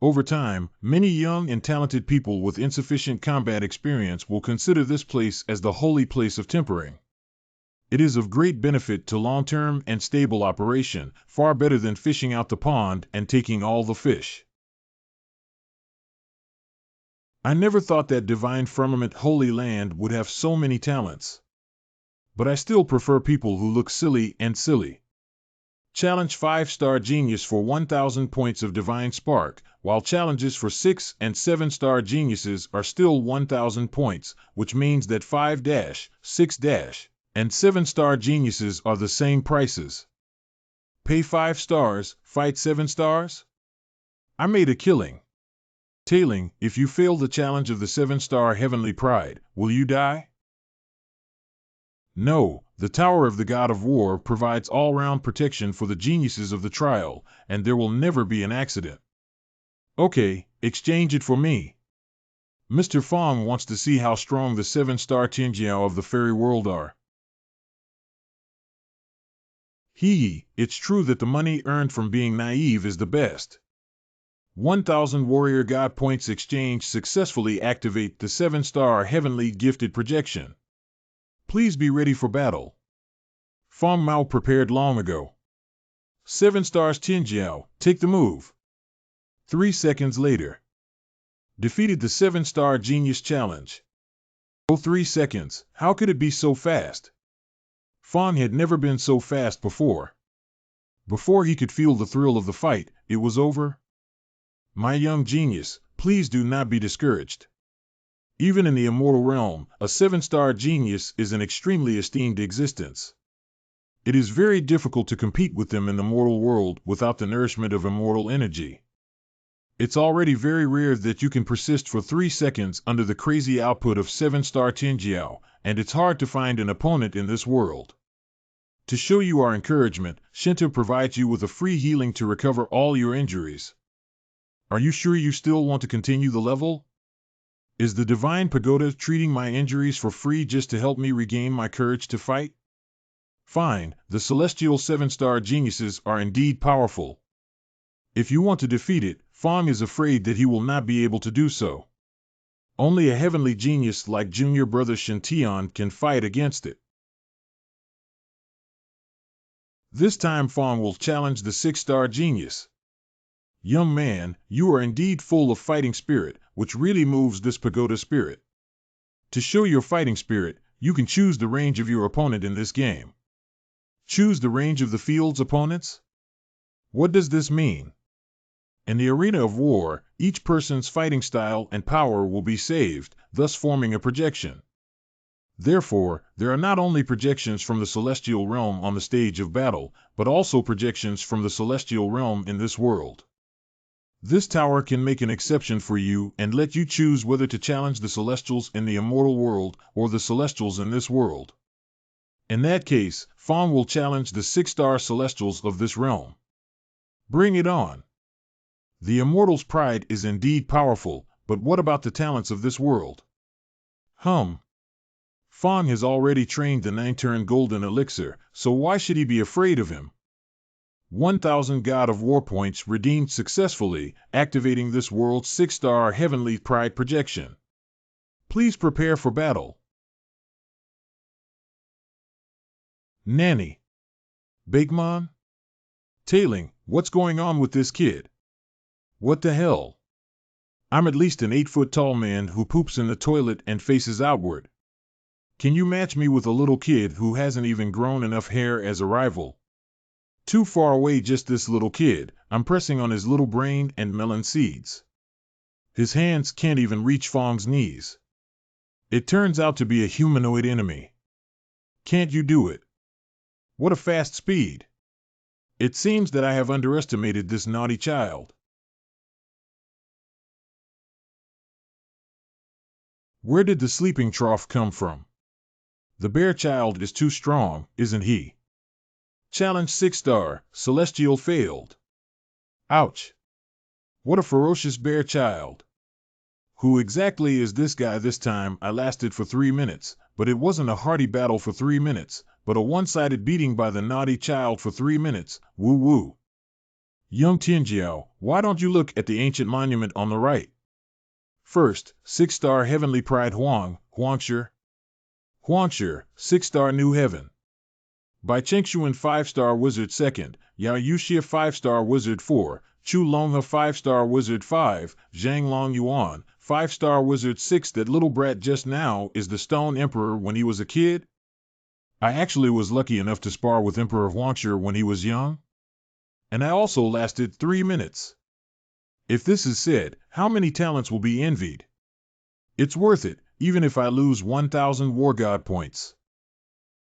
Over time, many young and talented people with insufficient combat experience will consider this place as the holy place of tempering. It is of great benefit to long-term and stable operation, far better than fishing out the pond and taking all the fish. I never thought that Divine Firmament Holy Land would have so many talents. But I still prefer people who look silly and silly. Challenge 5-star genius for 1,000 points of Divine Spark, while challenges for 6 and 7-star geniuses are still 1,000 points, which means that 5-, 6-, and 7-star geniuses are the same prices. Pay 5 stars, fight 7 stars? I made a killing. Tailing, if you fail the challenge of the 7-star Heavenly Pride, will you die? No, the Tower of the God of War provides all-round protection for the geniuses of the trial, and there will never be an accident. Okay, exchange it for me. Mr. Fong wants to see how strong the 7-star Tinjiao of the fairy world are. It's true that the money earned from being naive is the best. 1,000 warrior god points exchange successfully activate the 7-star heavenly gifted projection. Please be ready for battle. Fong Mao prepared long ago. 7 stars Tinjiao, take the move. 3 seconds later. Defeated the 7-star genius challenge. Oh, 3 seconds, how could it be so fast? Fong had never been so fast before. Before he could feel the thrill of the fight, it was over. My young genius, please do not be discouraged. Even in the immortal realm, a 7-star genius is an extremely esteemed existence. It is very difficult to compete with them in the mortal world without the nourishment of immortal energy. It's already very rare that you can persist for 3 seconds under the crazy output of 7-star Tinjiao, and it's hard to find an opponent in this world. To show you our encouragement, Shinto provides you with a free healing to recover all your injuries. Are you sure you still want to continue the level? Is the Divine Pagoda treating my injuries for free just to help me regain my courage to fight? Fine, the celestial 7-star geniuses are indeed powerful. If you want to defeat it, Fong is afraid that he will not be able to do so. Only a heavenly genius like junior brother Shen Tian can fight against it. This time Fong will challenge the 6-star genius. Young man, you are indeed full of fighting spirit, which really moves this pagoda spirit. To show your fighting spirit, you can choose the range of your opponent in this game. Choose the range of the field's opponents? What does this mean? In the arena of war, each person's fighting style and power will be saved, thus forming a projection. Therefore, there are not only projections from the celestial realm on the stage of battle, but also projections from the celestial realm in this world. This tower can make an exception for you and let you choose whether to challenge the Celestials in the immortal world or the Celestials in this world. In that case, Fawn will challenge the 6-star Celestials of this realm. Bring it on. The Immortal's pride is indeed powerful, but what about the talents of this world? Fawn has already trained the 9-turn golden elixir, so why should he be afraid of him? 1,000 God of War points redeemed successfully, activating this world's 6-star heavenly pride projection. Please prepare for battle. Nanny. Bakeman? Tailing, what's going on with this kid? What the hell? I'm at least an 8-foot-tall man who poops in the toilet and faces outward. Can you match me with a little kid who hasn't even grown enough hair as a rival? Too far away, just this little kid. I'm pressing on his little brain and melon seeds. His hands can't even reach Fong's knees. It turns out to be a humanoid enemy. Can't you do it? What a fast speed. It seems that I have underestimated this naughty child. Where did the sleeping trough come from? The bear child is too strong, isn't he? Challenge 6-star, Celestial failed. Ouch. What a ferocious bear child. Who exactly is this guy this time? I lasted for 3 minutes, but it wasn't a hearty battle for 3 minutes, but a one-sided beating by the naughty child for 3 minutes. Woo woo. Young Tianjiao, why don't you look at the ancient monument on the right? First, 6-star Heavenly Pride Huangshi. Huangshi, 6-star New Heaven. By Chengshuan 5-star Wizard 2nd, Yao Yuxia 5-star Wizard 4, Chu Longhe 5-star Wizard 5, Zhang Long Yuan 5-star Wizard 6. That little brat just now is the Stone Emperor when he was a kid? I actually was lucky enough to spar with Emperor Huangshi when he was young. And I also lasted 3 minutes. If this is said, how many talents will be envied? It's worth it, even if I lose 1,000 War God points.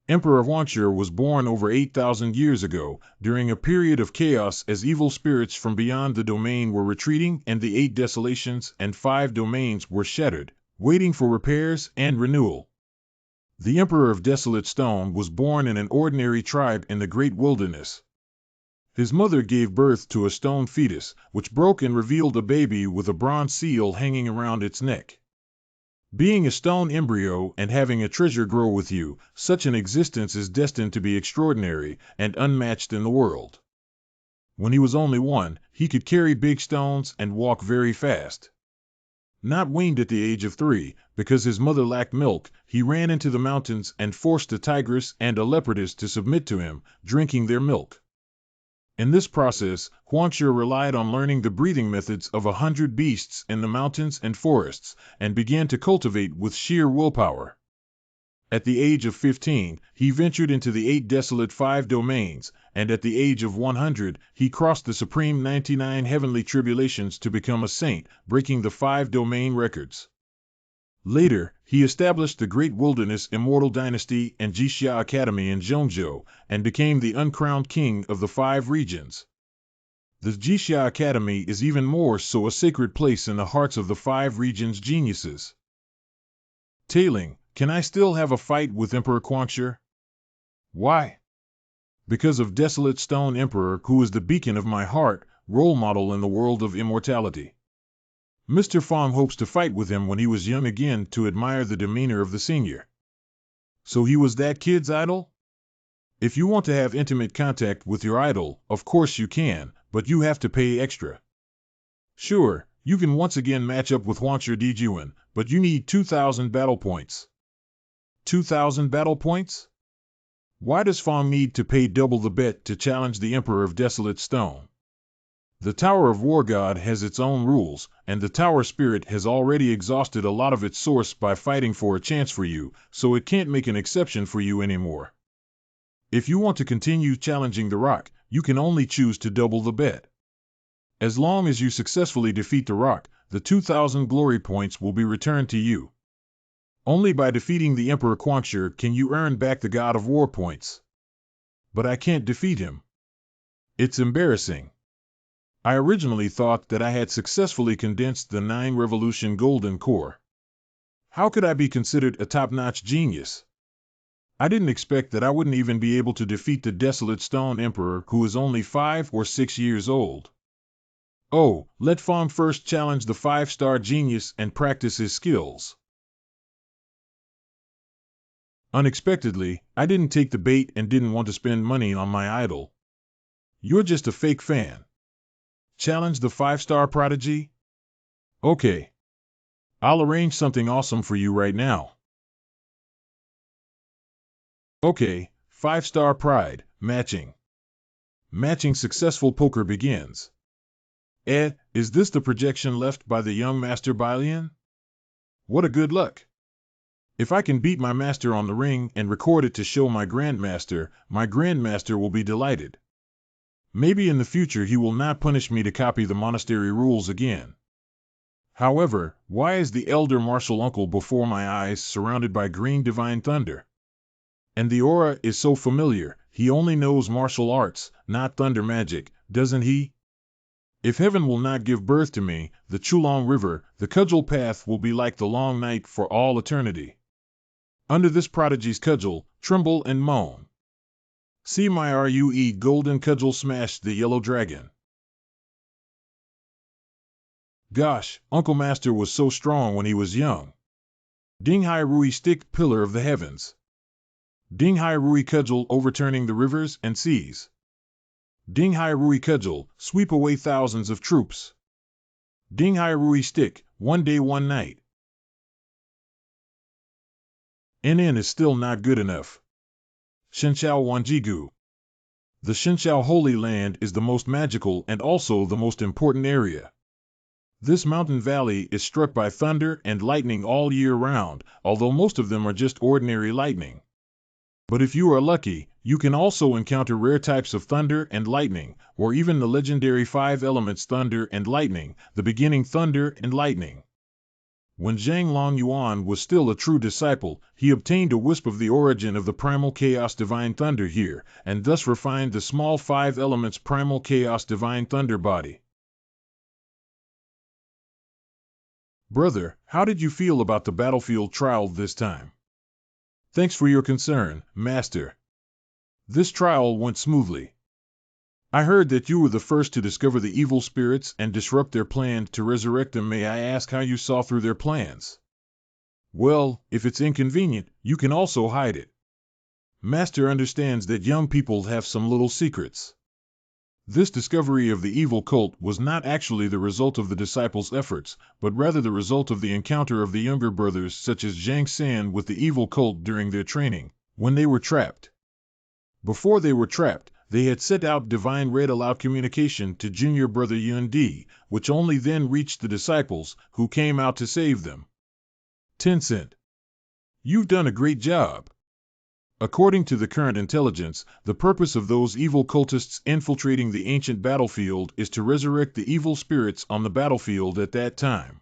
Emperor Huangshi was born over 8,000 years ago, during a period of chaos as evil spirits from beyond the domain were retreating and the 8 desolations and 5 domains were shattered, waiting for repairs and renewal. The Emperor of Desolate Stone was born in an ordinary tribe in the great wilderness. His mother gave birth to a stone fetus, which broke and revealed a baby with a bronze seal hanging around its neck. Being a stone embryo and having a treasure grow with you, such an existence is destined to be extraordinary and unmatched in the world. When he was only 1, he could carry big stones and walk very fast. Not weaned at the age of 3, because his mother lacked milk, he ran into the mountains and forced a tigress and a leopardess to submit to him, drinking their milk. In this process, Huangshi relied on learning the breathing methods of 100 beasts in the mountains and forests, and began to cultivate with sheer willpower. At the age of 15, he ventured into the 8 desolate 5 domains, and at the age of 100, he crossed the supreme 99 heavenly tribulations to become a saint, breaking the 5 domain records. Later, he established the Great Wilderness Immortal Dynasty and Jixia Academy in Zhongzhou, and became the uncrowned king of the 5 regions. The Jixia Academy is even more so a sacred place in the hearts of the 5 regions' geniuses. Tailing, can I still have a fight with Emperor Huangshi? Why? Because of Desolate Stone Emperor, who is the beacon of my heart, role model in the world of immortality. Mr. Fong hopes to fight with him when he was young again to admire the demeanor of the senior. So he was that kid's idol? If you want to have intimate contact with your idol, of course you can, but you have to pay extra. Sure, you can once again match up with Huangshi Dijuan, but you need 2,000 battle points. 2,000 battle points? Why does Fong need to pay double the bet to challenge the Emperor of Desolate Stone? The Tower of War God has its own rules, and the Tower Spirit has already exhausted a lot of its source by fighting for a chance for you, so it can't make an exception for you anymore. If you want to continue challenging the Rock, you can only choose to double the bet. As long as you successfully defeat the Rock, the 2,000 glory points will be returned to you. Only by defeating the Emperor Huangshi can you earn back the God of War points. But I can't defeat him. It's embarrassing. I originally thought that I had successfully condensed the 9-revolution golden core. How could I be considered a top-notch genius? I didn't expect that I wouldn't even be able to defeat the desolate Stone Emperor who is only 5 or 6 years old. Oh, let Fong first challenge the 5-star genius and practice his skills. Unexpectedly, I didn't take the bait and didn't want to spend money on my idol. You're just a fake fan. Challenge the 5-star prodigy? Okay. I'll arrange something awesome for you right now. Okay, 5-star pride, matching. Matching successful poker begins. Is this the projection left by the young Master Bailian? What a good luck. If I can beat my master on the ring and record it to show my grandmaster will be delighted. Maybe in the future he will not punish me to copy the monastery rules again. However, why is the elder martial uncle before my eyes surrounded by green divine thunder? And the aura is so familiar, he only knows martial arts, not thunder magic, doesn't he? If heaven will not give birth to me, the Chulong River, the cudgel path will be like the long night for all eternity. Under this prodigy's cudgel, tremble and moan. See my RUE golden cudgel smash the yellow dragon. Gosh, Uncle Master was so strong when he was young. Ding Hai Rui stick, pillar of the heavens. Ding Hai Rui cudgel, overturning the rivers and seas. Ding Hai Rui cudgel, sweep away thousands of troops. Ding Hai Rui stick, one day one night. NN is still not good enough. Shenshao Wanjigu. The Shenshao Holy Land is the most magical and also the most important area. This mountain valley is struck by thunder and lightning all year round, although most of them are just ordinary lightning. But if you are lucky, you can also encounter rare types of thunder and lightning, or even the legendary 5 elements thunder and lightning, the beginning thunder and lightning. When Zhang Longyuan was still a true disciple, he obtained a wisp of the origin of the primal chaos divine thunder here, and thus refined the small 5 elements primal chaos divine thunder body. Brother, how did you feel about the battlefield trial this time? Thanks for your concern, Master. This trial went smoothly. I heard that you were the first to discover the evil spirits and disrupt their plan to resurrect them. May I ask how you saw through their plans? Well, if it's inconvenient, you can also hide it. Master understands that young people have some little secrets. This discovery of the evil cult was not actually the result of the disciples' efforts, but rather the result of the encounter of the younger brothers such as Zhang San with the evil cult during their training, when they were trapped. Before they were trapped, they had set out divine read-aloud communication to junior brother Yun Di, which only then reached the disciples, who came out to save them. Tencent. You've done a great job. According to the current intelligence, the purpose of those evil cultists infiltrating the ancient battlefield is to resurrect the evil spirits on the battlefield at that time.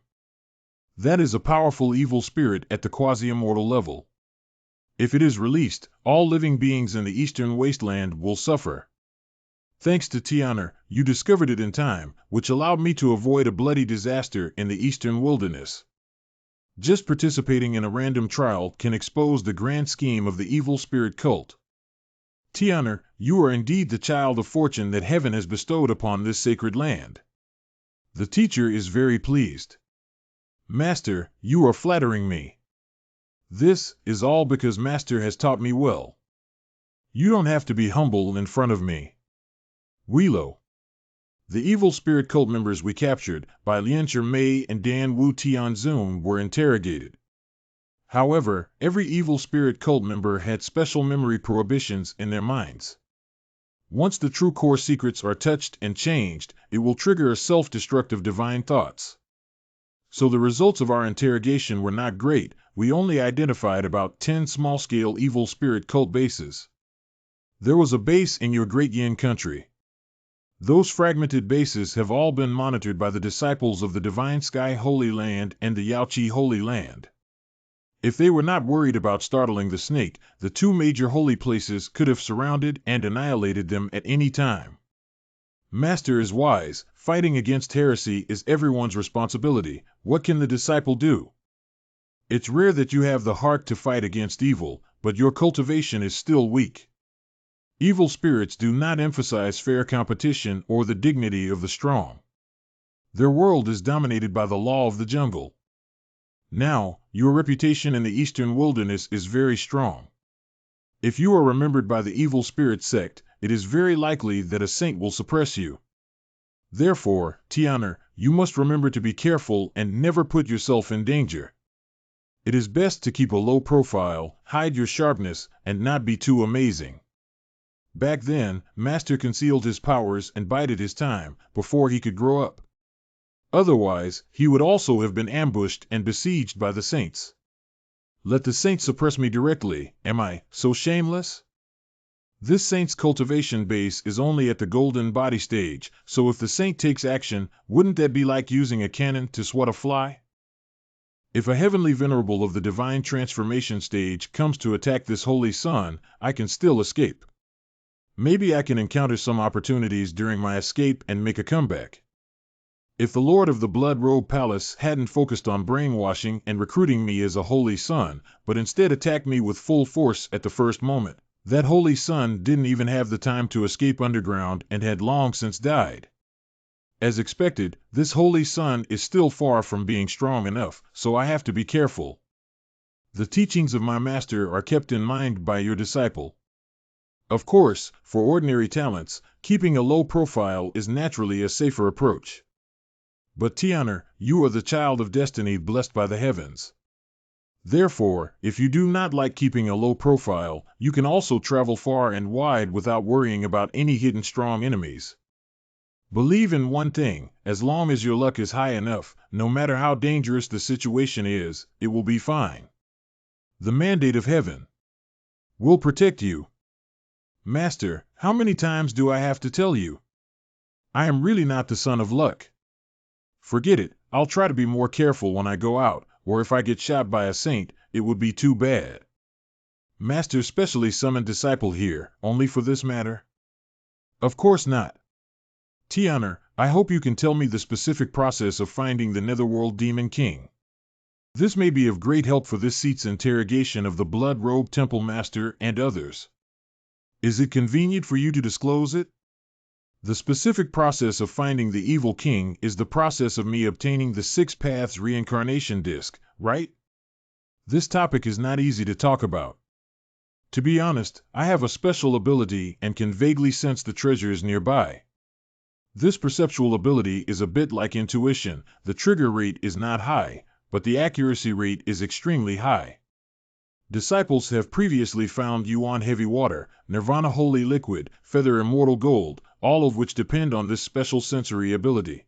That is a powerful evil spirit at the quasi-immortal level. If it is released, all living beings in the eastern wasteland will suffer. Thanks to Tian'er, you discovered it in time, which allowed me to avoid a bloody disaster in the eastern wilderness. Just participating in a random trial can expose the grand scheme of the evil spirit cult. Tian'er, you are indeed the child of fortune that heaven has bestowed upon this sacred land. The teacher is very pleased. Master, you are flattering me. This is all because Master has taught me well. You don't have to be humble in front of me. Wilo. The evil spirit cult members we captured by Lian Mei and Dan Wu Tianzun were interrogated. However, every evil spirit cult member had special memory prohibitions in their minds. Once the true core secrets are touched and changed, it will trigger a self-destructive divine thoughts. So the results of our interrogation were not great. We only identified about 10 small-scale evil spirit cult bases. There was a base in your Great Yin country. Those fragmented bases have all been monitored by the disciples of the Divine Sky Holy Land and the Yaoqi Holy Land. If they were not worried about startling the snake, the 2 major holy places could have surrounded and annihilated them at any time. Master is wise. Fighting against heresy is everyone's responsibility. What can the disciple do? It's rare that you have the heart to fight against evil, but your cultivation is still weak. Evil spirits do not emphasize fair competition or the dignity of the strong. Their world is dominated by the law of the jungle. Now, your reputation in the eastern wilderness is very strong. If you are remembered by the evil spirit sect, it is very likely that a saint will suppress you. Therefore, Tianer, you must remember to be careful and never put yourself in danger. It is best to keep a low profile, hide your sharpness, and not be too amazing. Back then, Master concealed his powers and bided his time, before he could grow up. Otherwise, he would also have been ambushed and besieged by the saints. Let the saints suppress me directly. Am I so shameless? This saint's cultivation base is only at the golden body stage, so if the saint takes action, wouldn't that be like using a cannon to swat a fly? If a heavenly venerable of the divine transformation stage comes to attack this holy son, I can still escape. Maybe I can encounter some opportunities during my escape and make a comeback. If the Lord of the Blood Robe Palace hadn't focused on brainwashing and recruiting me as a holy son, but instead attacked me with full force at the first moment, that holy son didn't even have the time to escape underground and had long since died. As expected, this holy son is still far from being strong enough, so I have to be careful. The teachings of my master are kept in mind by your disciple. Of course, for ordinary talents, keeping a low profile is naturally a safer approach. But Tianer, you are the child of destiny blessed by the heavens. Therefore, if you do not like keeping a low profile, you can also travel far and wide without worrying about any hidden strong enemies. Believe in one thing, as long as your luck is high enough, no matter how dangerous the situation is, it will be fine. The mandate of heaven will protect you. Master, how many times do I have to tell you? I am really not the son of luck. Forget it, I'll try to be more careful when I go out, or if I get shot by a saint, it would be too bad. Master specially summoned disciple here, only for this matter? Of course not. Tianer, I hope you can tell me the specific process of finding the Netherworld Demon King. This may be of great help for this seat's interrogation of the Blood Robe Temple Master and others. Is it convenient for you to disclose it? The specific process of finding the evil king is the process of me obtaining the Six Paths reincarnation disc, right? This topic is not easy to talk about. To be honest, I have a special ability and can vaguely sense the treasures nearby. This perceptual ability is a bit like intuition. The trigger rate is not high, but the accuracy rate is extremely high. Disciples have previously found Yuan Heavy Water, Nirvana Holy Liquid, Feather Immortal Gold, all of which depend on this special sensory ability.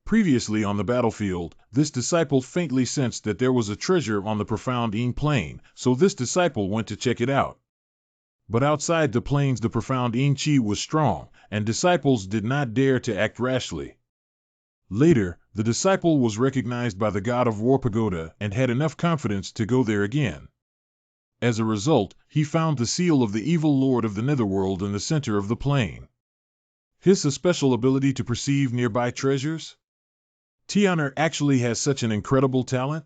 Previously on the battlefield, this disciple faintly sensed that there was a treasure on the profound Yin plane, so this disciple went to check it out. But outside the planes the profound Yin Chi was strong, and disciples did not dare to act rashly. Later, the disciple was recognized by the god of War Pagoda and had enough confidence to go there again. As a result, he found the seal of the evil lord of the netherworld in the center of the plane. His a special ability to perceive nearby treasures? Tianer actually has such an incredible talent?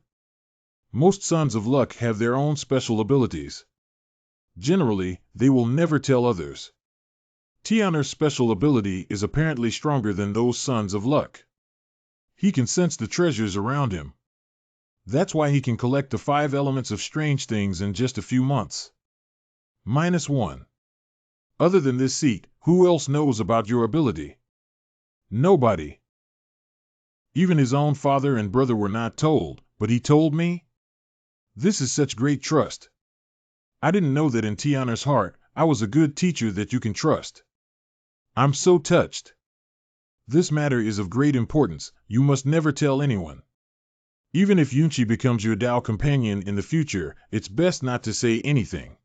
Most sons of luck have their own special abilities. Generally, they will never tell others. Tianer's special ability is apparently stronger than those sons of luck. He can sense the treasures around him. That's why he can collect the 5 elements of strange things in just a few months. -1. Other than this seat, who else knows about your ability? Nobody. Even his own father and brother were not told, but he told me? This is such great trust. I didn't know that in Tianer's heart, I was a good teacher that you can trust. I'm so touched. This matter is of great importance, you must never tell anyone. Even if Yunchi becomes your Tao companion in the future, it's best not to say anything.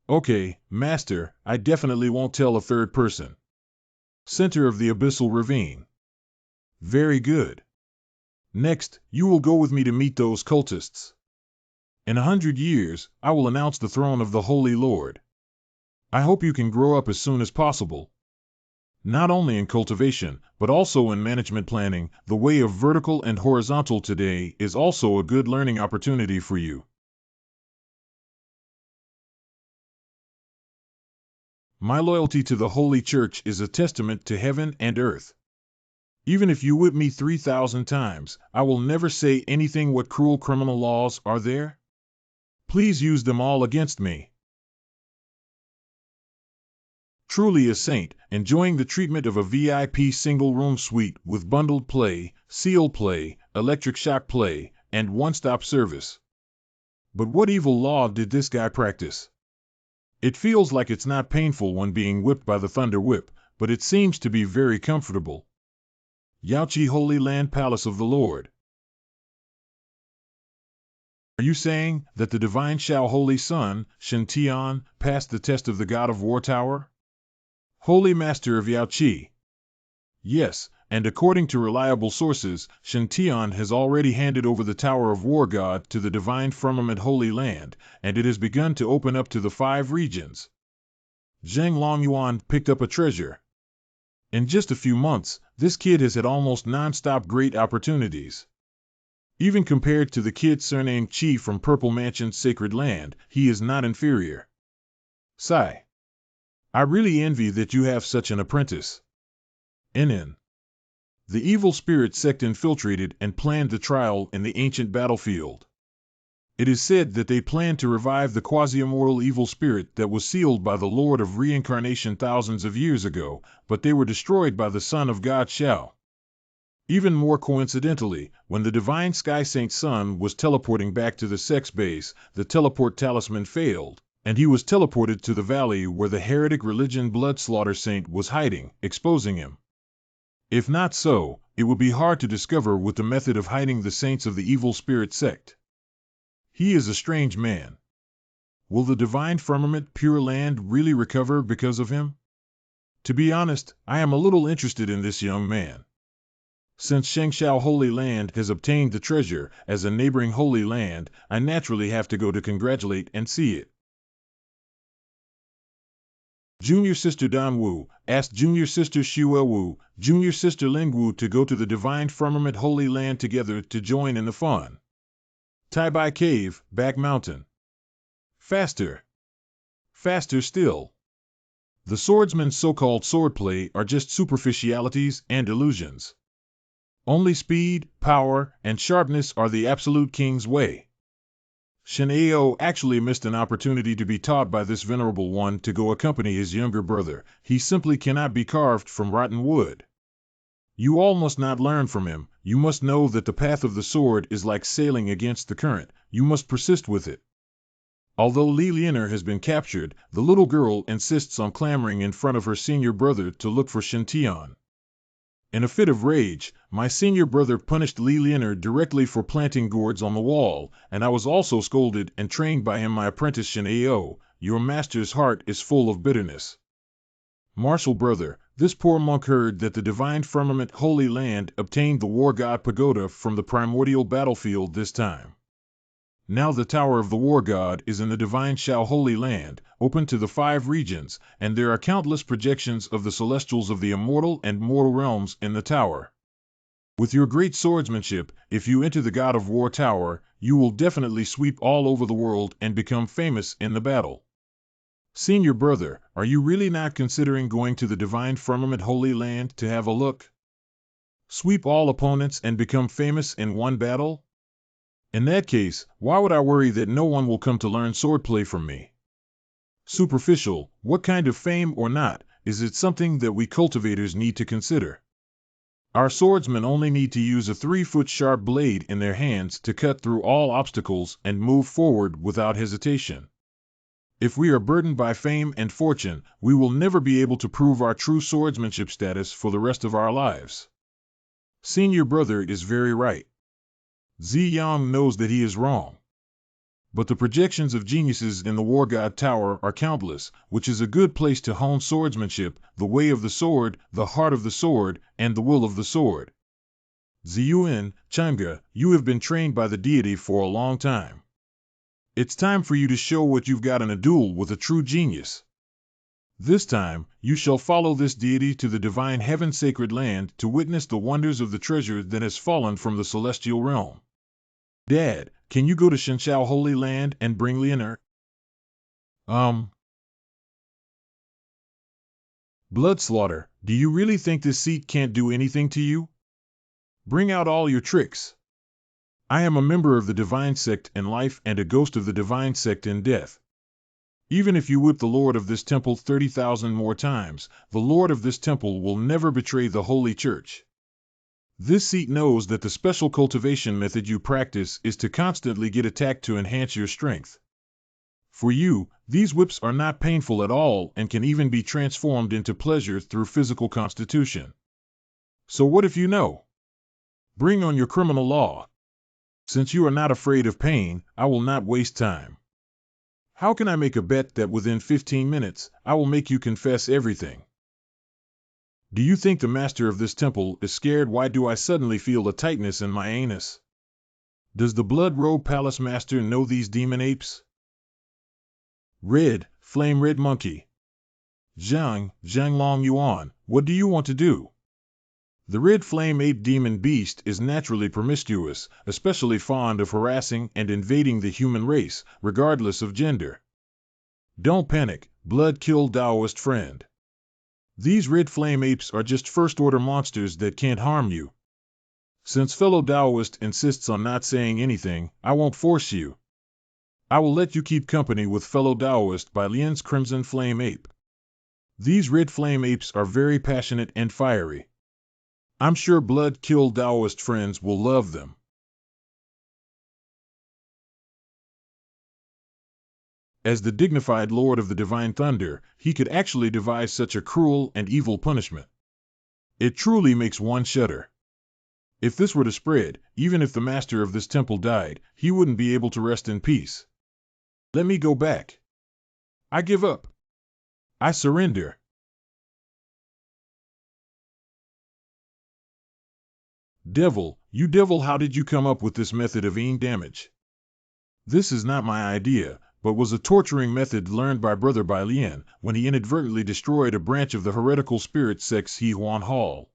Okay, Master, I definitely won't tell a third person. Center of the Abyssal Ravine. Very good. Next, you will go with me to meet those cultists. In 100 years, I will announce the throne of the Holy Lord. I hope you can grow up as soon as possible. Not only in cultivation, but also in management planning, the way of vertical and horizontal today is also a good learning opportunity for you. My loyalty to the Holy Church is a testament to heaven and earth. Even if you whip me 3,000 times, I will never say anything. What cruel criminal laws are there? Please use them all against me. Truly a saint, enjoying the treatment of a VIP single-room suite with bundled play, seal play, electric shock play, and one-stop service. But what evil law did this guy practice? It feels like it's not painful when being whipped by the Thunder Whip, but it seems to be very comfortable. Yaochi Holy Land Palace of the Lord. Are you saying that the divine Xiao Holy Son, Shen Tian, passed the test of the God of War Tower? Holy Master of Yaochi. Yes, and according to reliable sources, Shen Tian has already handed over the Tower of War God to the divine Firmament Holy Land, and it has begun to open up to the 5 regions. Zheng Longyuan picked up a treasure. In just a few months, this kid has had almost non-stop great opportunities. Even compared to the kid surnamed Qi from Purple Mansion's Sacred Land, he is not inferior. Sigh. I really envy that you have such an apprentice. NN. The evil spirit sect infiltrated and planned the trial in the ancient battlefield. It is said that they planned to revive the quasi-immortal evil spirit that was sealed by the Lord of Reincarnation thousands of years ago, but they were destroyed by the Son of God Xiao. Even more coincidentally, when the divine Sky Saint Sun was teleporting back to the sex base, the teleport talisman failed, and he was teleported to the valley where the heretic religion Blood Slaughter Saint was hiding, exposing him. If not so, it would be hard to discover with the method of hiding the saints of the evil spirit sect. He is a strange man. Will the divine firmament Pure Land really recover because of him? To be honest, I am a little interested in this young man. Since Shengshao Holy Land has obtained the treasure as a neighboring Holy Land, I naturally have to go to congratulate and see it. Junior Sister Dan Wu asked Junior Sister Xue Wu, Junior Sister Ling Wu to go to the divine firmament Holy Land together to join in the fun. Tai Bai Cave, Back Mountain. Faster. Faster still. The swordsman's so-called swordplay are just superficialities and illusions. Only speed, power, and sharpness are the absolute king's way. Shen Ao actually missed an opportunity to be taught by this venerable one to go accompany his younger brother. He simply cannot be carved from rotten wood. You all must not learn from him. You must know that the path of the sword is like sailing against the current. You must persist with it. Although Li Lianer has been captured, the little girl insists on clamoring in front of her senior brother to look for Shen Tian. In a fit of rage, my senior brother punished Li Lianer directly for planting gourds on the wall, and I was also scolded and trained by him. My apprentice Shen Ao, your master's heart is full of bitterness. Martial brother, this poor monk heard that the divine firmament Holy Land obtained the war god pagoda from the primordial battlefield this time. Now the tower of the war god is in the divine Xiao Holy Land, open to the 5 regions, and there are countless projections of the celestials of the immortal and mortal realms in the tower. With your great swordsmanship, if you enter the God of War Tower, you will definitely sweep all over the world and become famous in the battle. Senior brother, are you really not considering going to the divine firmament Holy Land to have a look? Sweep all opponents and become famous in one battle? In that case, why would I worry that no one will come to learn swordplay from me? Superficial, what kind of fame or not, is it something that we cultivators need to consider? Our swordsmen only need to use a 3-foot sharp blade in their hands to cut through all obstacles and move forward without hesitation. If we are burdened by fame and fortune, we will never be able to prove our true swordsmanship status for the rest of our lives. Senior brother is very right. Zi Yang knows that he is wrong. But the projections of geniuses in the War God Tower are countless, which is a good place to hone swordsmanship, the way of the sword, the heart of the sword, and the will of the sword. Ziyuan, Chang'e, you have been trained by the deity for a long time. It's time for you to show what you've got in a duel with a true genius. This time, you shall follow this deity to the divine heaven-sacred land to witness the wonders of the treasure that has fallen from the celestial realm. Dad, can you go to Shenshao Holy Land and bring Leonard? Blood slaughter, do you really think this seat can't do anything to you? Bring out all your tricks. I am a member of the divine sect in life and a ghost of the divine sect in death. Even if you whip the Lord of this temple 30,000 more times, the Lord of this temple will never betray the Holy Church. This seat knows that the special cultivation method you practice is to constantly get attacked to enhance your strength. For you, these whips are not painful at all and can even be transformed into pleasure through physical constitution. So what if you know? Bring on your criminal law. Since you are not afraid of pain, I will not waste time. How can I make a bet that within 15 minutes, I will make you confess everything? Do you think the master of this temple is scared? Why do I suddenly feel a tightness in my anus? Does the blood-robed palace master know these demon apes? Red, flame red monkey. Zhang Long Yuan, what do you want to do? The red flame ape demon beast is naturally promiscuous, especially fond of harassing and invading the human race, regardless of gender. Don't panic, blood-killed Taoist friend. These red flame apes are just first-order monsters that can't harm you. Since fellow Taoist insists on not saying anything, I won't force you. I will let you keep company with fellow Taoist by Lian's crimson flame ape. These red flame apes are very passionate and fiery. I'm sure blood-killed Taoist friends will love them. As the dignified Lord of the Divine Thunder, he could actually devise such a cruel and evil punishment. It truly makes one shudder. If this were to spread, even if the master of this temple died, he wouldn't be able to rest in peace. Let me go back. I give up. I surrender. Devil, you devil, how did you come up with this method of eating damage? This is not my idea, but was a torturing method learned by Brother Bai Lian when he inadvertently destroyed a branch of the heretical spirit sect He Huan Hall.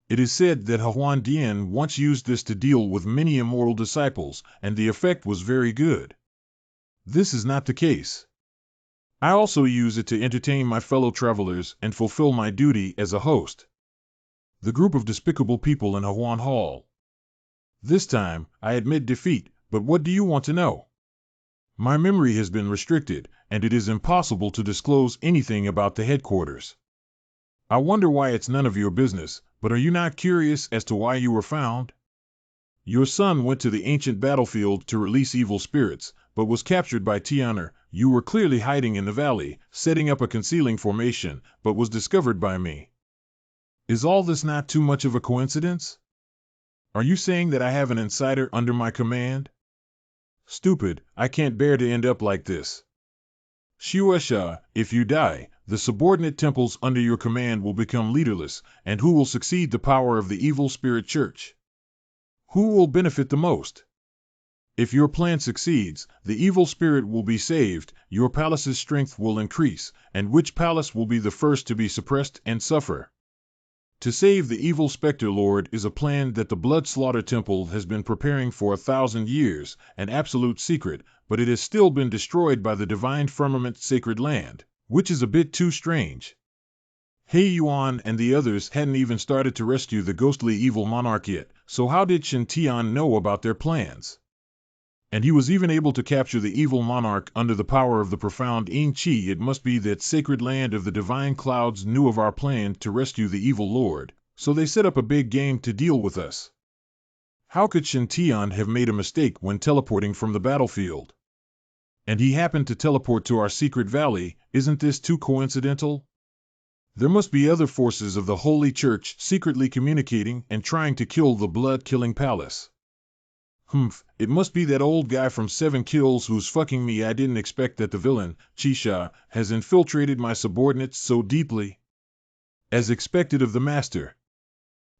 It is said that He Huan Dian once used this to deal with many immoral disciples, and the effect was very good. This is not the case. I also use it to entertain my fellow travelers and fulfill my duty as a host. The group of despicable people in He Huan Hall. This time, I admit defeat, but what do you want to know? My memory has been restricted, and it is impossible to disclose anything about the headquarters. I wonder why it's none of your business, but are you not curious as to why you were found? Your son went to the ancient battlefield to release evil spirits, but was captured by Tianer. You were clearly hiding in the valley, setting up a concealing formation, but was discovered by me. Is all this not too much of a coincidence? Are you saying that I have an insider under my command? Stupid, I can't bear to end up like this. Shuesha, if you die, the subordinate temples under your command will become leaderless, and who will succeed the power of the evil spirit church? Who will benefit the most? If your plan succeeds, the evil spirit will be saved, your palace's strength will increase, and which palace will be the first to be suppressed and suffer? To save the evil Spectre Lord is a plan that the Blood Slaughter Temple has been preparing for 1,000 years, an absolute secret, but it has still been destroyed by the Divine Firmament Sacred Land, which is a bit too strange. He Yuan and the others hadn't even started to rescue the ghostly evil monarch yet, so how did Shen Tian know about their plans? And he was even able to capture the evil monarch under the power of the profound Yin Qi. It must be that sacred land of the divine clouds knew of our plan to rescue the evil lord, so they set up a big game to deal with us. How could Shen Tian have made a mistake when teleporting from the battlefield? And he happened to teleport to our secret valley. Isn't this too coincidental? There must be other forces of the Holy Church secretly communicating and trying to kill the blood-killing palace. It must be that old guy from 7 Kills who's fucking me. I didn't expect that the villain, Chisha, has infiltrated my subordinates so deeply. As expected of the master.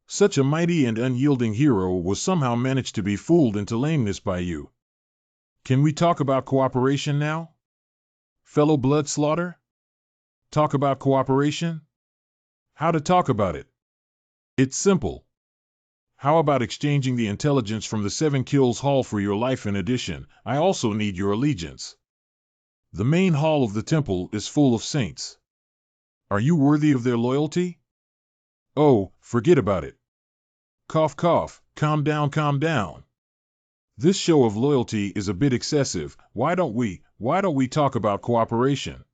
Such a mighty and unyielding hero was somehow managed to be fooled into lameness by you. Can we talk about cooperation now? Fellow blood slaughter? Talk about cooperation? How to talk about it? It's simple. How about exchanging the intelligence from the 7 Kills Hall for your life? In addition, I also need your allegiance. The main hall of the temple is full of saints. Are you worthy of their loyalty? Oh, forget about it. Cough, cough, calm down. This show of loyalty is a bit excessive. Why don't we talk about cooperation?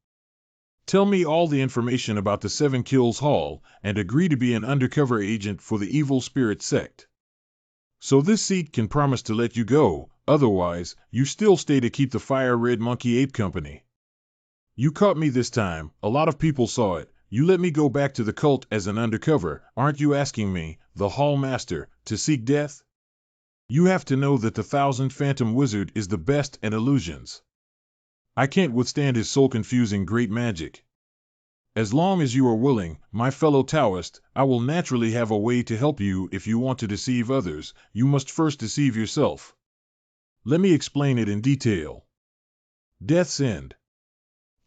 Tell me all the information about the 7 Kills Hall, and agree to be an undercover agent for the evil spirit sect. So this seat can promise to let you go, otherwise, you still stay to keep the Fire Red Monkey Ape Company. You caught me this time, a lot of people saw it. You let me go back to the cult as an undercover. Aren't you asking me, the Hall Master, to seek death? You have to know that the 1000 Phantom Wizard is the best at illusions. I can't withstand his soul-confusing great magic. As long as you are willing, my fellow Taoist, I will naturally have a way to help you. If you want to deceive others, you must first deceive yourself. Let me explain it in detail. Death's End.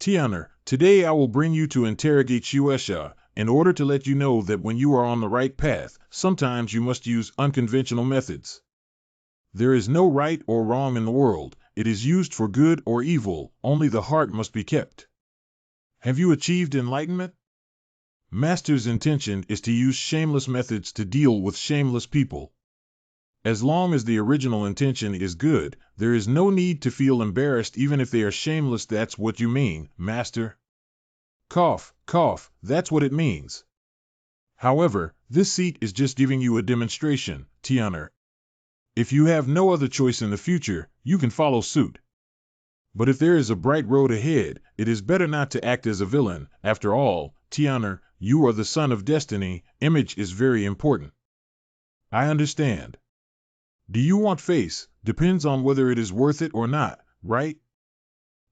Tianer, today I will bring you to interrogate Shueisha, in order to let you know that when you are on the right path, sometimes you must use unconventional methods. There is no right or wrong in the world. It is used for good or evil, only the heart must be kept. Have you achieved enlightenment? Master's intention is to use shameless methods to deal with shameless people. As long as the original intention is good, there is no need to feel embarrassed even if they are shameless. That's what you mean, Master? Cough, cough, that's what it means. However, this seat is just giving you a demonstration, Tianer. If you have no other choice in the future, you can follow suit. But if there is a bright road ahead, it is better not to act as a villain. After all, Tianer, you are the son of destiny. Image is very important. I understand. Do you want face? Depends on whether it is worth it or not, right?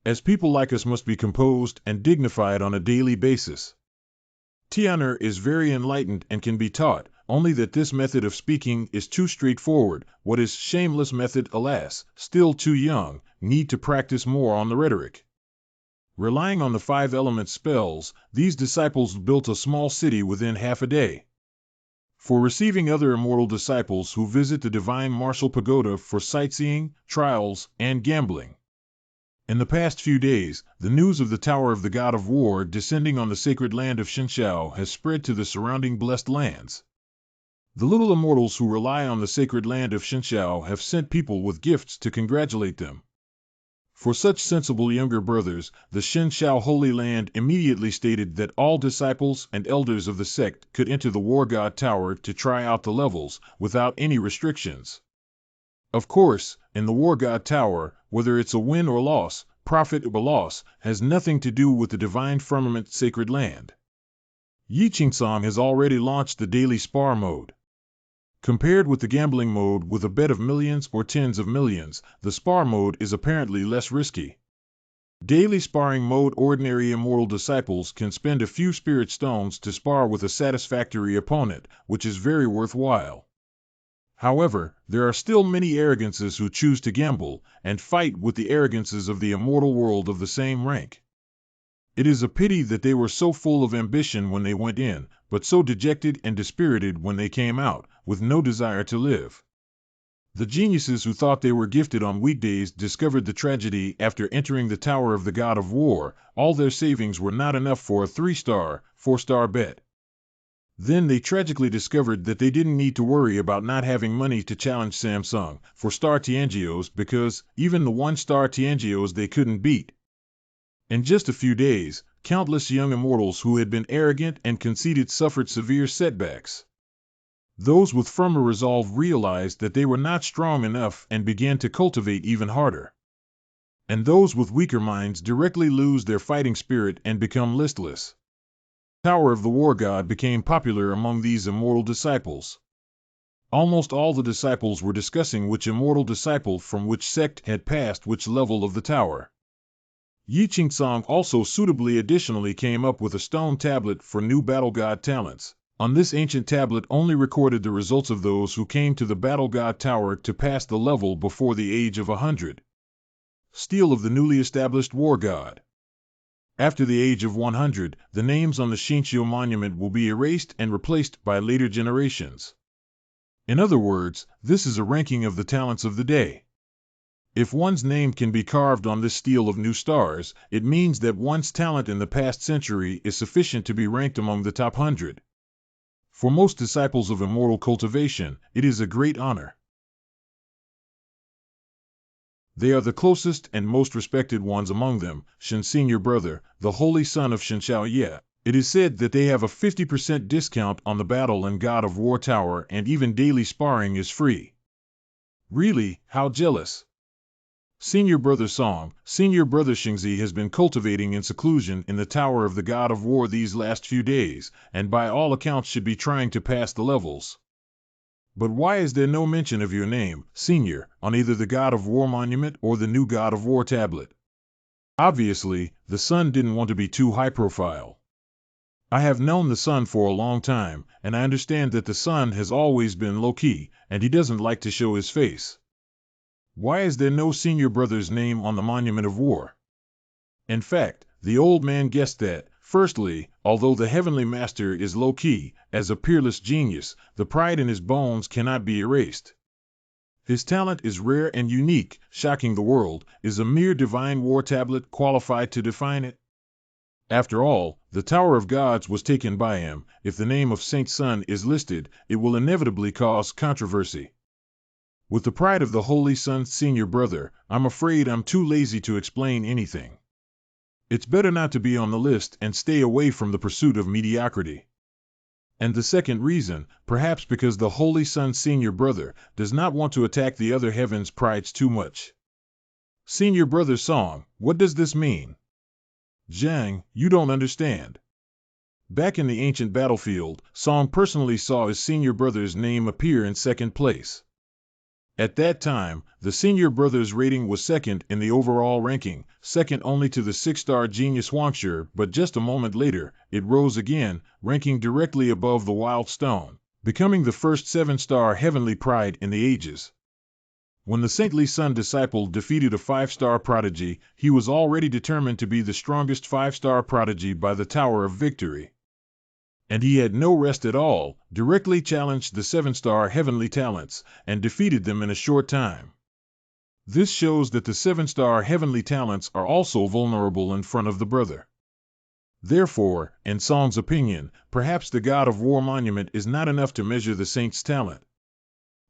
As people like us must be composed and dignified on a daily basis. Tianer is very enlightened and can be taught, only that this method of speaking is too straightforward. What is shameless method, alas, still too young, need to practice more on the rhetoric. Relying on the 5 element spells, these disciples built a small city within half a day. For receiving other immortal disciples who visit the Divine Martial Pagoda for sightseeing, trials, and gambling. In the past few days, the news of the Tower of the God of War descending on the sacred land of Shinshao has spread to the surrounding blessed lands. The little immortals who rely on the sacred land of Shinshao have sent people with gifts to congratulate them. For such sensible younger brothers, the Shinshao Holy Land immediately stated that all disciples and elders of the sect could enter the War God Tower to try out the levels, without any restrictions. Of course, in the War God Tower, whether it's a win or loss, profit or loss, has nothing to do with the Divine Firmament Sacred Land. Yi Qingsong has already launched the daily spar mode. Compared with the gambling mode with a bet of millions or tens of millions, the spar mode is apparently less risky. Daily sparring mode, ordinary immortal disciples can spend a few spirit stones to spar with a satisfactory opponent, which is very worthwhile. However, there are still many arrogances who choose to gamble, and fight with the arrogances of the immortal world of the same rank. It is a pity that they were so full of ambition when they went in, but so dejected and dispirited when they came out, with no desire to live. The geniuses who thought they were gifted on weekdays discovered the tragedy after entering the Tower of the God of War. All their savings were not enough for a 3-star, 4-star bet. Then they tragically discovered that they didn't need to worry about not having money to challenge Samsung for star Tianjios, because even the 1-star Tianjios they couldn't beat. In just a few days, countless young immortals who had been arrogant and conceited suffered severe setbacks. Those with firmer resolve realized that they were not strong enough and began to cultivate even harder. And those with weaker minds directly lose their fighting spirit and become listless. Tower of the War God became popular among these immortal disciples. Almost all the disciples were discussing which immortal disciple from which sect had passed which level of the tower. Yi Qingsong also suitably additionally came up with a stone tablet for new battle god talents. On this ancient tablet only recorded the results of those who came to the battle god tower to pass the level before the age of 100. Steel of the newly established war god. After the age of 100, the names on the Shinshio monument will be erased and replaced by later generations. In other words, this is a ranking of the talents of the day. If one's name can be carved on this stele of new stars, it means that one's talent in the past century is sufficient to be ranked among the top 100. For most disciples of immortal cultivation, it is a great honor. They are the closest and most respected ones among them, Shin Senior Brother, the holy son of Shin Xiaoye. It is said that they have a 50% discount on the Battle and God of War Tower, and even daily sparring is free. Really, how jealous! Senior Brother Song, Senior Brother Xingzi has been cultivating in seclusion in the Tower of the God of War these last few days, and by all accounts should be trying to pass the levels. But why is there no mention of your name, Senior, on either the God of War monument or the new God of War tablet? Obviously, the son didn't want to be too high profile. I have known the son for a long time, and I understand that the son has always been low-key, and he doesn't like to show his face. Why is there no Senior Brother's name on the Monument of War? In fact, the old man guessed that, firstly, although the Heavenly Master is low-key, as a peerless genius, the pride in his bones cannot be erased. His talent is rare and unique, shocking the world. Is a mere divine war tablet qualified to define it? After all, the Tower of Gods was taken by him. If the name of Saint Son is listed, it will inevitably cause controversy. With the pride of the Holy Son Senior Brother, I'm afraid I'm too lazy to explain anything. It's better not to be on the list and stay away from the pursuit of mediocrity. And the second reason, perhaps because the Holy Son Senior Brother does not want to attack the other heaven's prides too much. Senior Brother Song, what does this mean? Zhang, you don't understand. Back in the ancient battlefield, Song personally saw his Senior Brother's name appear in second place. At that time, the Senior Brother's rating was second in the overall ranking, second only to the 6-star genius Huangshi, but just a moment later, it rose again, ranking directly above the Wild Stone, becoming the first 7-star heavenly pride in the ages. When the saintly son disciple defeated a 5-star prodigy, he was already determined to be the strongest 5-star prodigy by the Tower of Victory. And he had no rest at all, directly challenged the 7-star heavenly talents, and defeated them in a short time. This shows that the 7-star heavenly talents are also vulnerable in front of the brother. Therefore, in Song's opinion, perhaps the God of War monument is not enough to measure the saint's talent.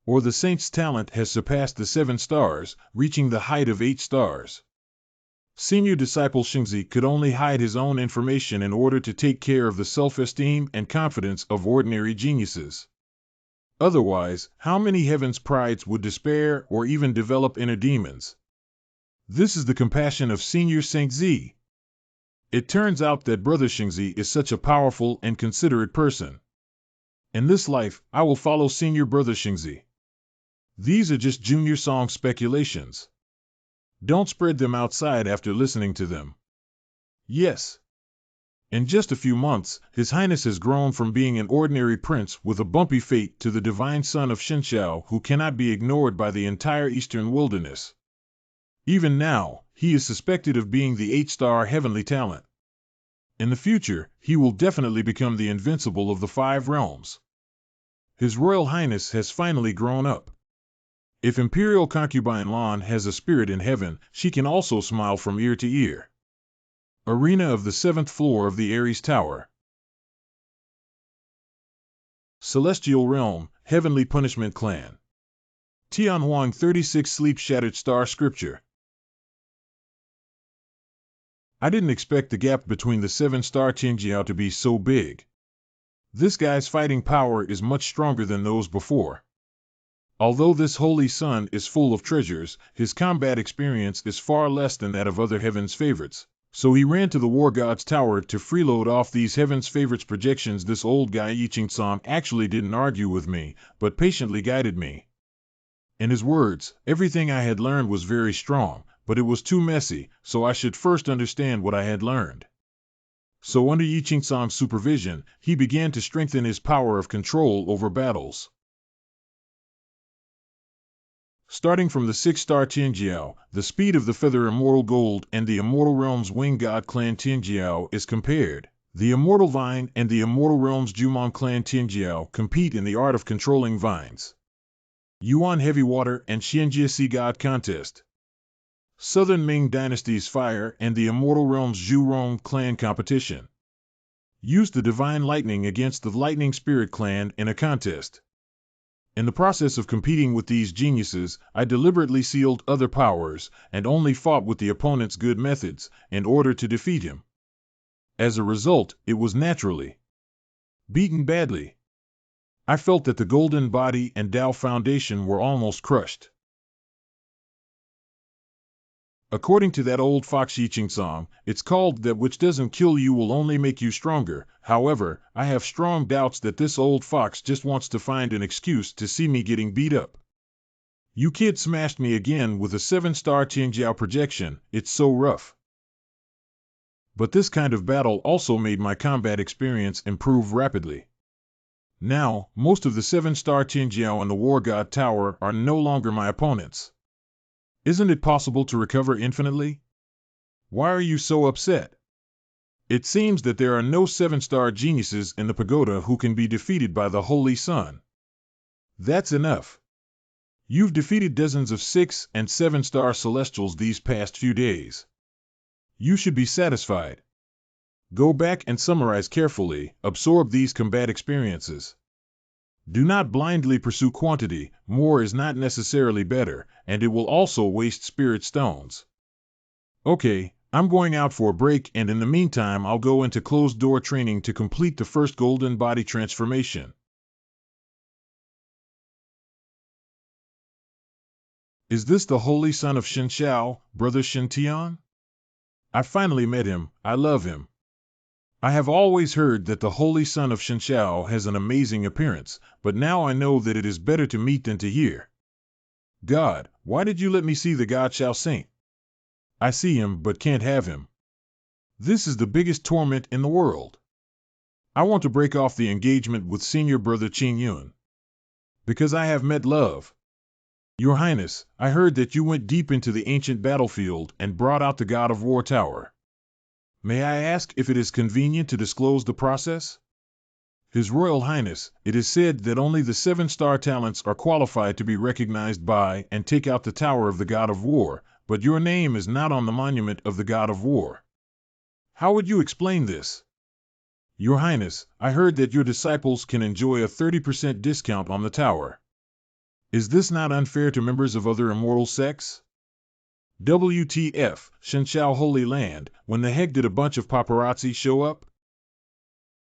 Or the saint's talent has surpassed the 7 stars, reaching the height of 8 stars. Senior disciple Xingzi could only hide his own information in order to take care of the self-esteem and confidence of ordinary geniuses. Otherwise, how many heaven's prides would despair or even develop inner demons? This is the compassion of Senior Xingzi. It turns out that Brother Xingzi is such a powerful and considerate person. In this life, I will follow Senior Brother Xingzi. These are just Junior Song speculations. Don't spread them outside after listening to them. Yes. In just a few months, His Highness has grown from being an ordinary prince with a bumpy fate to the divine son of Shinshao who cannot be ignored by the entire eastern wilderness. Even now, he is suspected of being the 8-star heavenly talent. In the future, he will definitely become the invincible of the 5 realms. His Royal Highness has finally grown up. If Imperial Concubine Lan has a spirit in heaven, she can also smile from ear to ear. Arena of the 7th floor of the Ares Tower. Celestial Realm, Heavenly Punishment Clan. Tianhuang 36 Sleep-Shattered Star Scripture. I didn't expect the gap between the 7-star Qingjiao to be so big. This guy's fighting power is much stronger than those before. Although this holy son is full of treasures, his combat experience is far less than that of other heaven's favorites. So he ran to the War God's Tower to freeload off these heaven's favorites projections. This old guy Yiqing-san actually didn't argue with me, but patiently guided me. In his words, everything I had learned was very strong, but it was too messy, so I should first understand what I had learned. So under Yiqing-san's supervision, he began to strengthen his power of control over battles. Starting from the 6-star Tianjiao, the speed of the feather Immortal Gold and the Immortal Realms Wing God Clan Tianjiao is compared. The Immortal Vine and the Immortal Realms Jumon Clan Tianjiao compete in the art of controlling vines. Yuan Heavy Water and Xianjia Sea God Contest. Southern Ming Dynasty's Fire and the Immortal Realms Zhurong Clan Competition. Use the Divine Lightning against the Lightning Spirit Clan in a contest. In the process of competing with these geniuses, I deliberately sealed other powers and only fought with the opponent's good methods in order to defeat him. As a result, it was naturally beaten badly. I felt that the Golden Body and Tao Foundation were almost crushed. According to that old Fox Yiching song, it's called that which doesn't kill you will only make you stronger. However, I have strong doubts that this old fox just wants to find an excuse to see me getting beat up. You kid smashed me again with a 7-star Tianjiao projection, it's so rough. But this kind of battle also made my combat experience improve rapidly. Now, most of the 7-star Tianjiao and the War God Tower are no longer my opponents. Isn't it possible to recover infinitely? Why are you so upset? It seems that there are no 7-star geniuses in the pagoda who can be defeated by the Holy Sun. That's enough. You've defeated dozens of 6 and 7-star celestials these past few days. You should be satisfied. Go back and summarize carefully, absorb these combat experiences. Do not blindly pursue quantity, more is not necessarily better, and it will also waste spirit stones. Okay, I'm going out for a break, and in the meantime I'll go into closed-door training to complete the first golden body transformation. Is this the holy son of Shenxiao, brother Shintian? I finally met him, I love him. I have always heard that the holy son of Shenxiao has an amazing appearance, but now I know that it is better to meet than to hear. God, why did you let me see the God Xiao Saint? I see him but can't have him. This is the biggest torment in the world. I want to break off the engagement with senior brother Qing Yun. Because I have met love. Your Highness, I heard that you went deep into the ancient battlefield and brought out the God of War Tower. May I ask if it is convenient to disclose the process? His Royal Highness, it is said that only the 7-star talents are qualified to be recognized by and take out the Tower of the God of War, but your name is not on the monument of the God of War. How would you explain this? Your Highness, I heard that your disciples can enjoy a 30% discount on the tower. Is this not unfair to members of other immortal sects? WTF, Shenxiao Holy Land, when the heck did a bunch of paparazzi show up?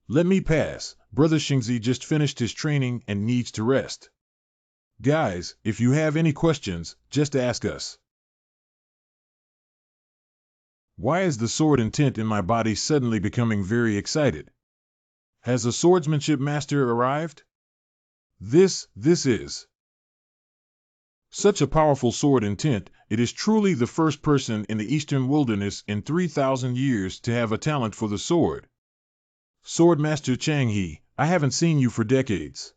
Let me pass, Brother Xingzi just finished his training and needs to rest. Guys, if you have any questions, just ask us. Why is the sword intent in my body suddenly becoming very excited? Has a swordsmanship master arrived? This is such a powerful sword intent. It is truly the first person in the eastern wilderness in 3,000 years to have a talent for the sword. Swordmaster Chang He, I haven't seen you for decades.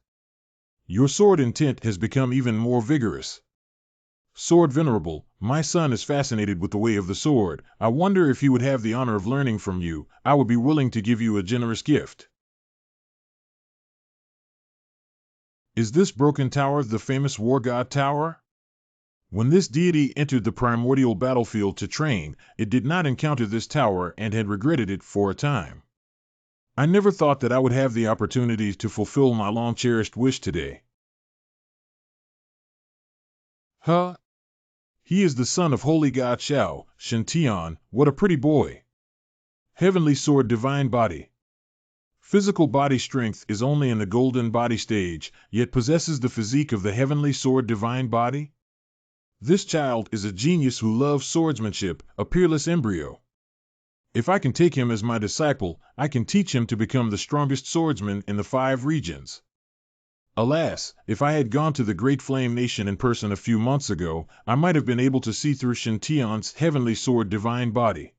Your sword intent has become even more vigorous. Sword Venerable, my son is fascinated with the way of the sword. I wonder if he would have the honor of learning from you. I would be willing to give you a generous gift. Is this broken tower the famous War God Tower? When this deity entered the primordial battlefield to train, it did not encounter this tower and had regretted it for a time. I never thought that I would have the opportunity to fulfill my long-cherished wish today. Huh? He is the son of Holy God Xiao, Shintian, what a pretty boy. Heavenly Sword Divine Body. Physical body strength is only in the golden body stage, yet possesses the physique of the Heavenly Sword Divine Body? This child is a genius who loves swordsmanship, a peerless embryo. If I can take him as my disciple, I can teach him to become the strongest swordsman in the 5 regions. Alas, if I had gone to the Great Flame Nation in person a few months ago, I might have been able to see through Shintian's Heavenly Sword Divine Body.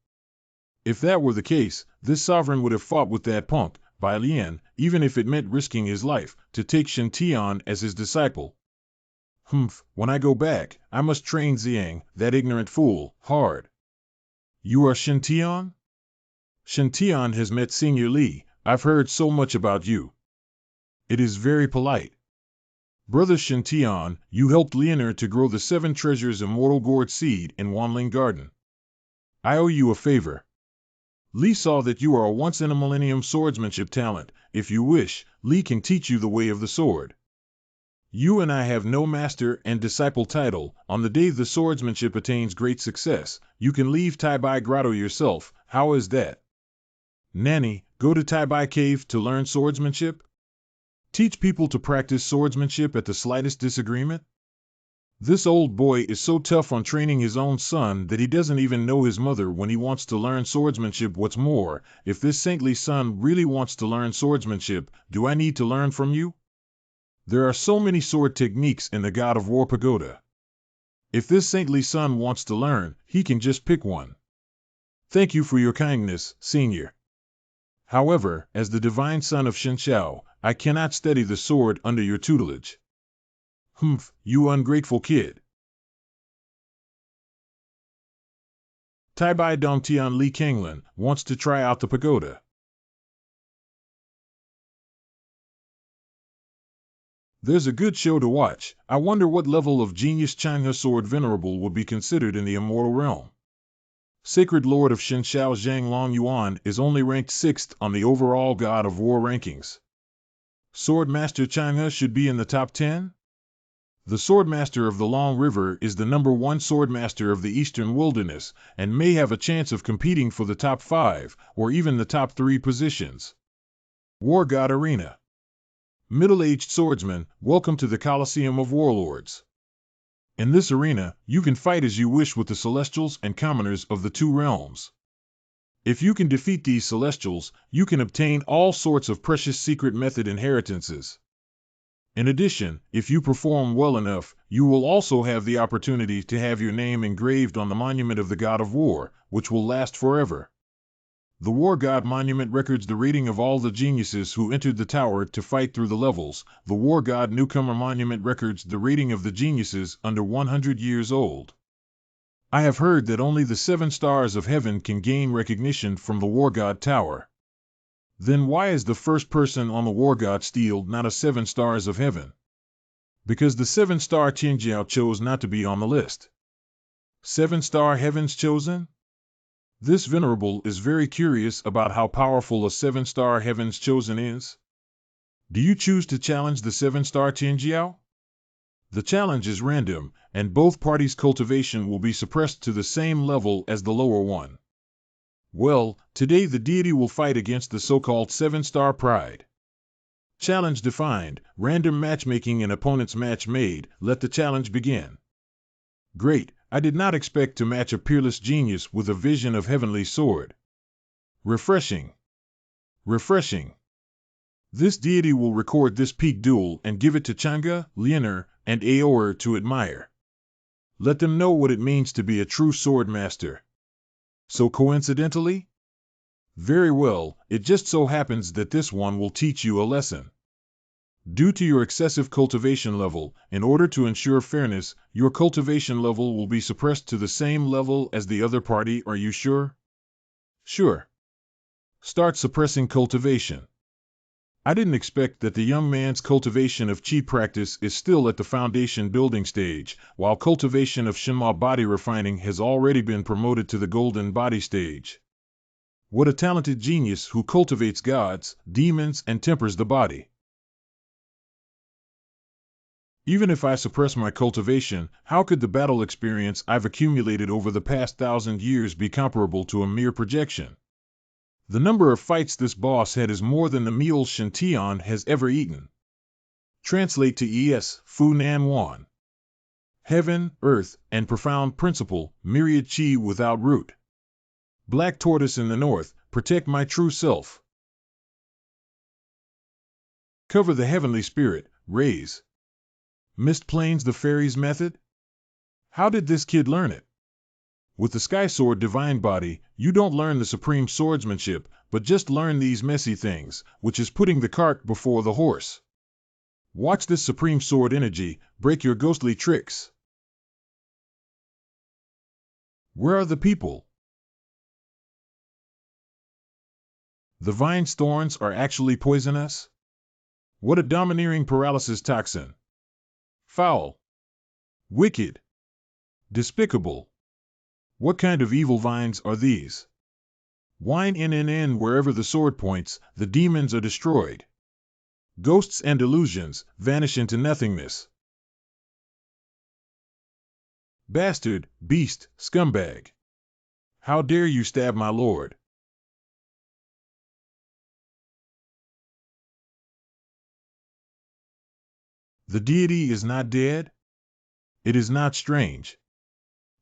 If that were the case, this sovereign would have fought with that punk, Bai Lian, even if it meant risking his life, to take Shintian as his disciple. When I go back, I must train Xiang, that ignorant fool, hard. You are Shintian? Shintian has met Senior Li. I've heard so much about you. It is very polite. Brother Shintian, you helped Lianer to grow the 7 treasures immortal gourd seed in Wanling Garden. I owe you a favor. Li saw that you are a once-in-a-millennium swordsmanship talent. If you wish, Li can teach you the way of the sword. You and I have no master and disciple title. On the day the swordsmanship attains great success, you can leave Taibai Grotto yourself. How is that? Nanny, go to Taibai Cave to learn swordsmanship? Teach people to practice swordsmanship at the slightest disagreement? This old boy is so tough on training his own son that he doesn't even know his mother when he wants to learn swordsmanship. What's more, if this saintly son really wants to learn swordsmanship, do I need to learn from you? There are so many sword techniques in the God of War Pagoda. If this saintly son wants to learn, he can just pick one. Thank you for your kindness, Senior. However, as the divine son of Shenxiao, I cannot steady the sword under your tutelage. You ungrateful kid. Taibai Dongtian Li Kanglan wants to try out the pagoda. There's a good show to watch. I wonder what level of genius Changhe Sword Venerable would be considered in the immortal realm. Sacred Lord of Shenxiao Zhang Long Yuan is only ranked 6th on the overall God of War rankings. Sword Master Changhe should be in the top 10? The Swordmaster of the Long River is the #1 Swordmaster of the Eastern Wilderness, and may have a chance of competing for the top 5, or even the top 3 positions. War God Arena. Middle-aged swordsman, welcome to the Colosseum of Warlords. In this arena, you can fight as you wish with the Celestials and Commoners of the 2 realms. If you can defeat these Celestials, you can obtain all sorts of precious secret method inheritances. In addition, if you perform well enough, you will also have the opportunity to have your name engraved on the monument of the God of War, which will last forever. The War God Monument records the rating of all the geniuses who entered the tower to fight through the levels. The War God Newcomer Monument records the rating of the geniuses under 100 years old. I have heard that only the 7 stars of heaven can gain recognition from the War God Tower. Then why is the first person on the War God Stele not a 7 stars of heaven? Because the 7-star Qingjiao chose not to be on the list. 7-star heavens chosen? This venerable is very curious about how powerful a 7-star heavens chosen is. Do you choose to challenge the 7-star Qingjiao? The challenge is random, and both parties' cultivation will be suppressed to the same level as the lower one. Well, today the deity will fight against the so-called 7-star pride. Challenge defined, random matchmaking and opponent's match made. Let the challenge begin. Great, I did not expect to match a peerless genius with a vision of heavenly sword. Refreshing. Refreshing. This deity will record this peak duel and give it to Chang'e, Lianer, and Aoer to admire. Let them know what it means to be a true sword master. So coincidentally? Very well, it just so happens that this one will teach you a lesson. Due to your excessive cultivation level, in order to ensure fairness, your cultivation level will be suppressed to the same level as the other party. Are you sure? Sure. Start suppressing cultivation. I didn't expect that the young man's cultivation of Qi practice is still at the foundation building stage, while cultivation of Shenhua body refining has already been promoted to the golden body stage. What a talented genius who cultivates gods, demons, and tempers the body. Even if I suppress my cultivation, how could the battle experience I've accumulated over the past 1,000 years be comparable to a mere projection? The number of fights this boss had is more than the meals Shintian has ever eaten. Translate to ES, Fu Nan Wan. Heaven, earth, and profound principle, myriad Qi without root. Black tortoise in the north, protect my true self. Cover the heavenly spirit, raise. Mist plains the fairies method? How did this kid learn it? With the Sky Sword Divine Body, you don't learn the supreme swordsmanship, but just learn these messy things, which is putting the cart before the horse. Watch this supreme sword energy break your ghostly tricks. Where are the people? The vine's thorns are actually poisonous? What a domineering paralysis toxin. Foul. Wicked. Despicable. What kind of evil vines are these? Wine in wherever the sword points, the demons are destroyed. Ghosts and illusions vanish into nothingness. Bastard, beast, scumbag. How dare you stab my lord? The deity is not dead? It is not strange.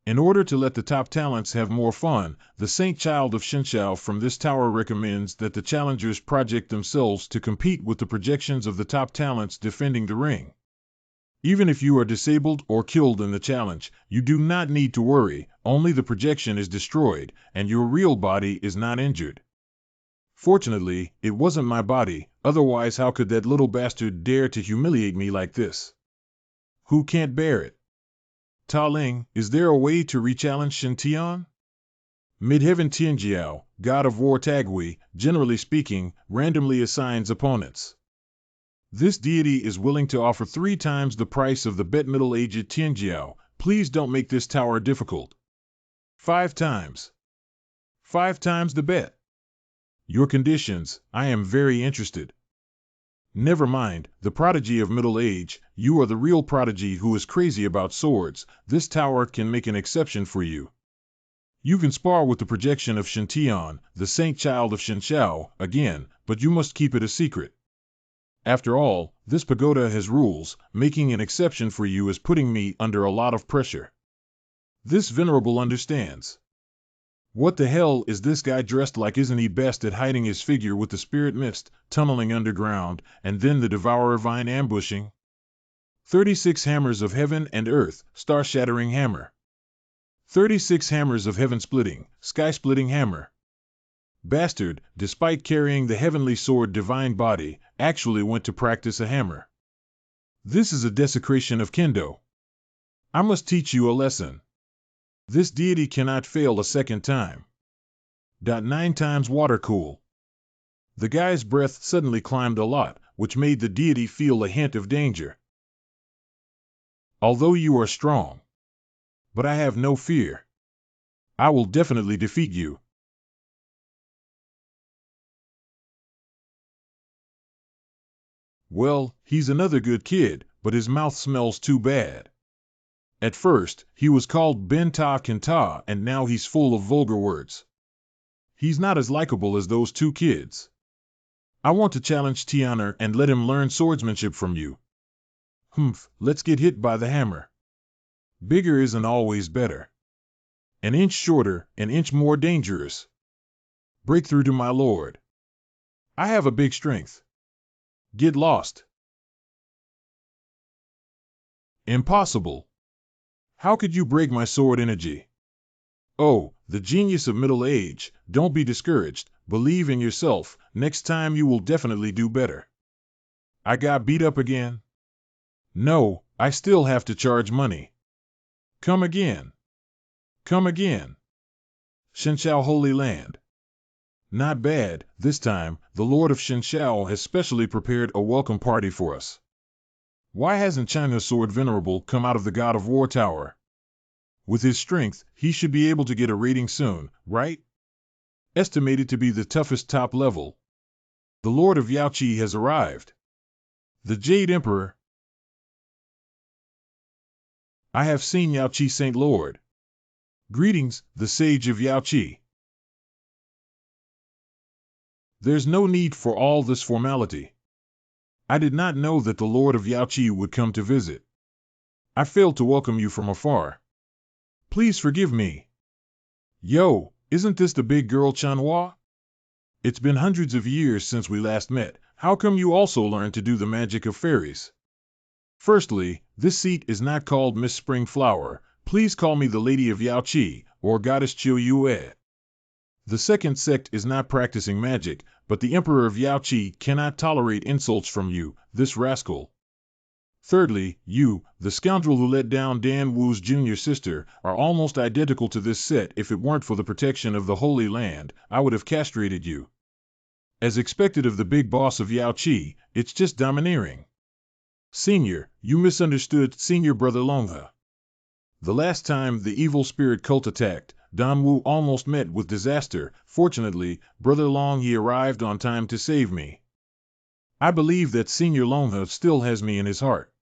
In order to let the top talents have more fun, the Saint Child of Shenshao from this tower recommends that the challengers project themselves to compete with the projections of the top talents defending the ring. Even if you are disabled or killed in the challenge, you do not need to worry, only the projection is destroyed, and your real body is not injured. Fortunately, it wasn't my body, otherwise how could that little bastard dare to humiliate me like this? Who can't bear it? Ta Ling, is there a way to rechallenge Shen Tian? Midheaven Tianjiao, god of war Tagui, generally speaking, randomly assigns opponents. This deity is willing to offer 3 times the price of the bet middle-aged Tianjiao. Please don't make this tower difficult. 5 times. 5 times the bet. Your conditions, I am very interested. Never mind, the prodigy of middle age, you are the real prodigy who is crazy about swords. This tower can make an exception for you. You can spar with the projection of Shen Tian, the Saint Child of Shenshao, again, but you must keep it a secret. After all, this pagoda has rules, making an exception for you is putting me under a lot of pressure. This venerable understands. What the hell is this guy dressed like? Isn't he best at hiding his figure with the spirit mist, tunneling underground, and then the devourer vine ambushing? 36 hammers of heaven and earth, star-shattering hammer. 36 hammers of heaven-splitting, sky-splitting hammer. Bastard, despite carrying the heavenly sword divine body, actually went to practice a hammer. This is a desecration of kendo. I must teach you a lesson. This deity cannot fail a second time. 9 times water cool. The guy's breath suddenly climbed a lot, which made the deity feel a hint of danger. Although you are strong. But I have no fear. I will definitely defeat you. Well, he's another good kid, but his mouth smells too bad. At first, he was called Ben Ta Kenta, and now he's full of vulgar words. He's not as likable as those 2 kids. I want to challenge Tianer and let him learn swordsmanship from you. Let's get hit by the hammer. Bigger isn't always better. An inch shorter, an inch more dangerous. Breakthrough to my lord. I have a big strength. Get lost. Impossible. How could you break my sword energy? Oh, the genius of middle age, don't be discouraged, believe in yourself, next time you will definitely do better. I got beat up again? No, I still have to charge money. Come again. Come again. Shenshao Holy Land. Not bad, this time, the Lord of Shenshao has specially prepared a welcome party for us. Why hasn't China's Sword Venerable come out of the God of War Tower? With his strength, he should be able to get a rating soon, right? Estimated to be the toughest top level. The Lord of Yaoqi has arrived. The Jade Emperor. I have seen Yaoqi Saint Lord. Greetings, the Sage of Yaoqi. There's no need for all this formality. I did not know that the Lord of Yaoqi would come to visit. I failed to welcome you from afar. Please forgive me. Yo, isn't this the big girl Chanhua? It's been hundreds of years since we last met. How come you also learned to do the magic of fairies? Firstly, this seat is not called Miss Spring Flower. Please call me the Lady of Yaoqi, or Goddess Chiu Yue. The second sect is not practicing magic, but the Emperor of Yaoqi cannot tolerate insults from you, this rascal. Thirdly, you, the scoundrel who let down Dan Wu's junior sister, are almost identical to this set. If it weren't for the protection of the Holy Land, I would have castrated you. As expected of the big boss of Yao Qi, it's just domineering. Senior, you misunderstood Senior Brother Longhe. The last time the evil spirit cult attacked, Dan Wu almost met with disaster. Fortunately, Brother Longhe arrived on time to save me. I believe that Senior Longhe still has me in his heart.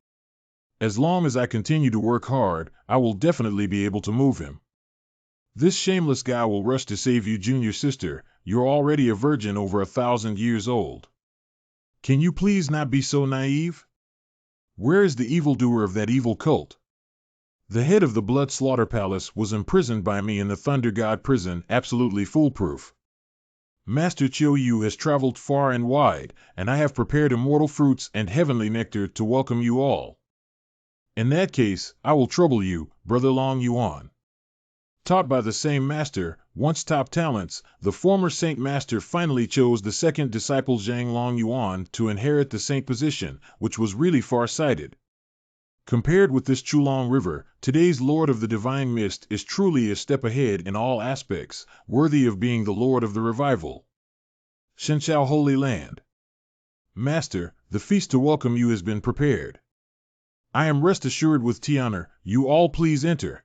As long as I continue to work hard, I will definitely be able to move him. This shameless guy will rush to save you, junior sister. You're already a virgin over 1,000 years old. Can you please not be so naive? Where is the evildoer of that evil cult? The head of the Blood Slaughter Palace was imprisoned by me in the Thunder God prison, absolutely foolproof. Master Chiu Yu has traveled far and wide, and I have prepared immortal fruits and heavenly nectar to welcome you all. In that case, I will trouble you, Brother Long Yuan. Taught by the same master, once top talents, the former Saint Master finally chose the second disciple Zhang Long Yuan to inherit the saint position, which was really far-sighted. Compared with this Chulong River, today's Lord of the Divine Mist is truly a step ahead in all aspects, worthy of being the Lord of the Revival. Shenshao Holy Land. Master, the feast to welcome you has been prepared. I am rest assured with Tian'er, you all please enter.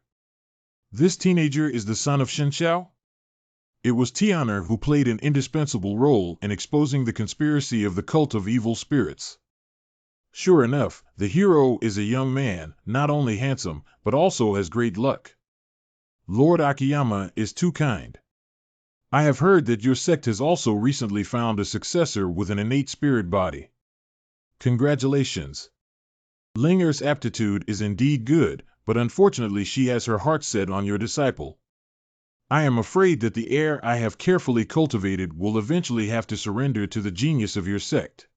This teenager is the son of Shenshao? It was Tian'er who played an indispensable role in exposing the conspiracy of the cult of evil spirits. Sure enough, the hero is a young man, not only handsome, but also has great luck. Lord Akiyama is too kind. I have heard that your sect has also recently found a successor with an innate spirit body. Congratulations. Linger's aptitude is indeed good, but unfortunately she has her heart set on your disciple. I am afraid that the heir I have carefully cultivated will eventually have to surrender to the genius of your sect.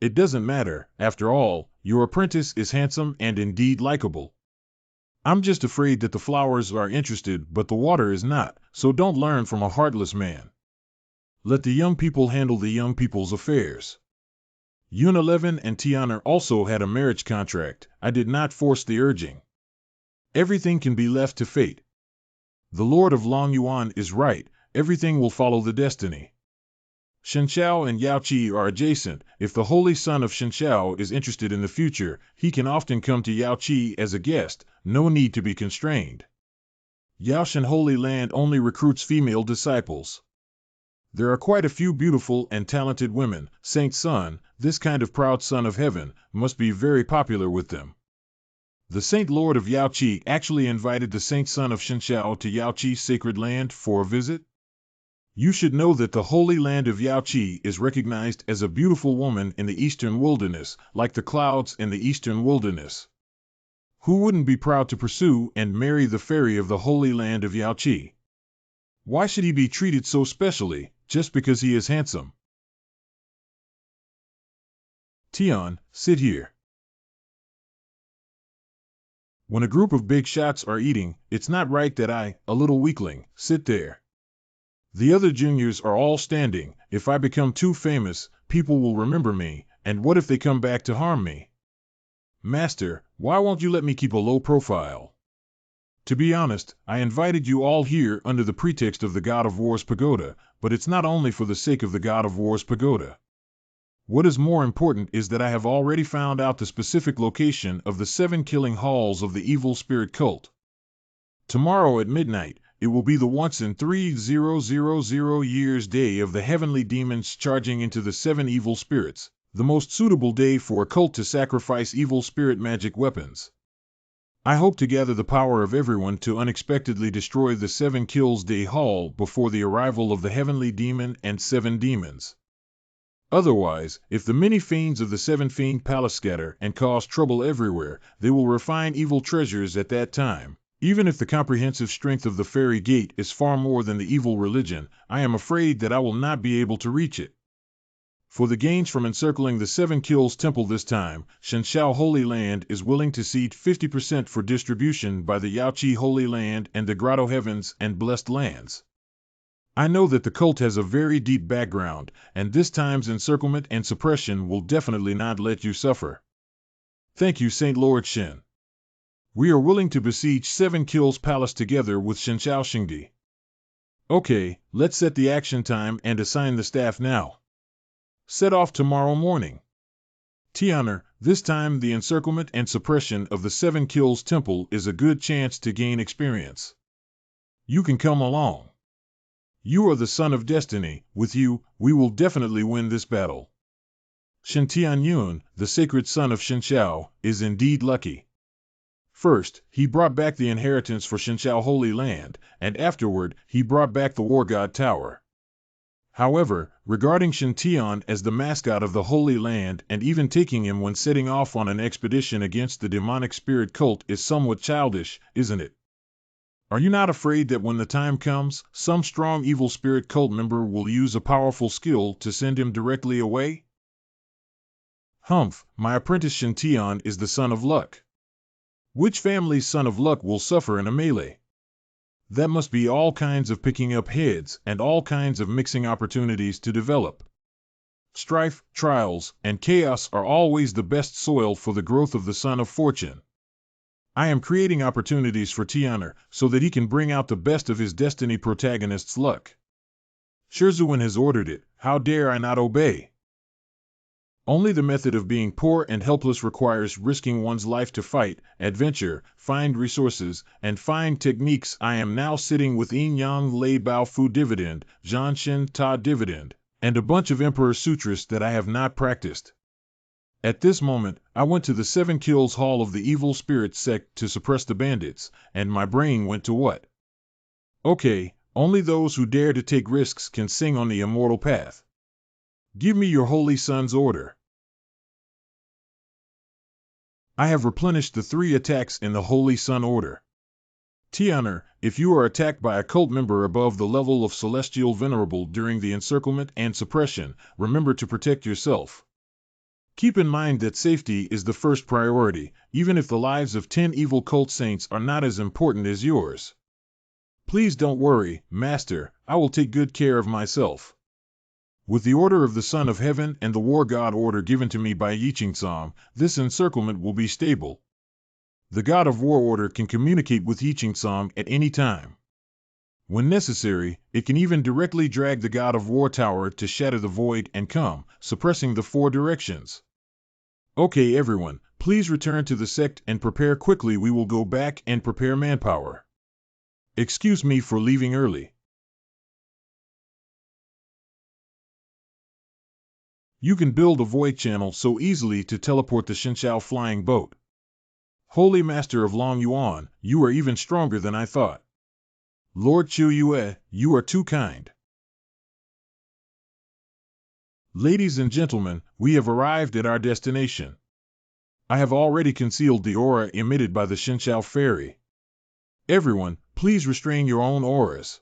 It doesn't matter, after all, your apprentice is handsome and indeed likable. I'm just afraid that the flowers are interested but the water is not, so don't learn from a heartless man. Let the young people handle the young people's affairs. Unileven and Tian'er also had a marriage contract. I did not force the urging. Everything can be left to fate. The Lord of Long Yuan is right, everything will follow the destiny. Shenshao and Yao Qi are adjacent. If the Holy Son of Shenshao is interested in the future, he can often come to Yao Qi as a guest, no need to be constrained. Yaoshan Holy Land only recruits female disciples. There are quite a few beautiful and talented women. Saint Sun, this kind of proud son of heaven, must be very popular with them. The Saint Lord of Yao Qi actually invited the Saint Son of Shenshao to Yao Qi's sacred land for a visit. You should know that the Holy Land of Yao Qi is recognized as a beautiful woman in the eastern wilderness, like the clouds in the eastern wilderness. Who wouldn't be proud to pursue and marry the fairy of the Holy Land of Yao Qi? Why should he be treated so specially, just because he is handsome? Tian, sit here. When a group of big shots are eating, it's not right that I, a little weakling, sit there. The other juniors are all standing. If I become too famous, people will remember me, and what if they come back to harm me? Master, why won't you let me keep a low profile? To be honest, I invited you all here under the pretext of the God of War's pagoda, but it's not only for the sake of the God of War's pagoda. What is more important is that I have already found out the specific location of the 7 killing halls of the evil spirit cult. Tomorrow at midnight, it will be the once in 3000 years day of the heavenly demons charging into the 7 evil spirits, the most suitable day for a cult to sacrifice evil spirit magic weapons. I hope to gather the power of everyone to unexpectedly destroy the 7 Kills Day Hall before the arrival of the heavenly demon and 7 demons. Otherwise, if the many fiends of the 7 Fiend Palace scatter and cause trouble everywhere, they will refine evil treasures at that time. Even if the comprehensive strength of the fairy gate is far more than the evil religion, I am afraid that I will not be able to reach it. For the gains from encircling the 7 Kills Temple this time, Shenshao Holy Land is willing to cede 50% for distribution by the Yao Qi Holy Land and the Grotto Heavens and Blessed Lands. I know that the cult has a very deep background, and this time's encirclement and suppression will definitely not let you suffer. Thank you, Saint Lord Shen. We are willing to besiege 7 Kills Palace together with Shenxiao Xingdi. Okay, let's set the action time and assign the staff now. Set off tomorrow morning. Tian'er, this time the encirclement and suppression of the 7 Kills Temple is a good chance to gain experience. You can come along. You are the son of destiny. With you, we will definitely win this battle. Shen Tianyun, the sacred son of Shenxiao, is indeed lucky. First, he brought back the inheritance for Shenxiao Holy Land, and afterward, he brought back the War God Tower. However, regarding Shen Tian as the mascot of the Holy Land and even taking him when setting off on an expedition against the demonic spirit cult is somewhat childish, isn't it? Are you not afraid that when the time comes, some strong evil spirit cult member will use a powerful skill to send him directly away? Humph, my apprentice Shen Tian is the son of luck. Which family's son of luck will suffer in a melee? That must be all kinds of picking up heads and all kinds of mixing opportunities to develop. Strife, trials, and chaos are always the best soil for the growth of the son of fortune. I am creating opportunities for Tian'er so that he can bring out the best of his destiny protagonist's luck. Shizuan has ordered it, how dare I not obey? Only the method of being poor and helpless requires risking one's life to fight, adventure, find resources, and find techniques. I am now sitting with Yin Yang Lei Bao Fu Dividend, Zhanshin Ta Dividend, and a bunch of Emperor Sutras that I have not practiced. At this moment, I went to the 7 Kills Hall of the Evil Spirit sect to suppress the bandits, and my brain went to what? Okay, only those who dare to take risks can sing on the immortal path. Give me your holy son's order. I have replenished the 3 attacks in the Holy Sun order. Tian'er, if you are attacked by a cult member above the level of Celestial Venerable during the encirclement and suppression, remember to protect yourself. Keep in mind that safety is the first priority, even if the lives of 10 evil cult saints are not as important as yours. Please don't worry, Master, I will take good care of myself. With the order of the Son of Heaven and the War God order given to me by Yiqingsam, this encirclement will be stable. The God of War order can communicate with Yiqingsam at any time. When necessary, it can even directly drag the God of War tower to shatter the void and come, suppressing the 4 directions. Okay everyone, please return to the sect and prepare quickly. We will go back and prepare manpower. Excuse me for leaving early. You can build a void channel so easily to teleport the Shenxiao flying boat. Holy Master of Long Yuan, you are even stronger than I thought. Lord Chu Yue, you are too kind. Ladies and gentlemen, we have arrived at our destination. I have already concealed the aura emitted by the Shenxiao Ferry. Everyone, please restrain your own auras.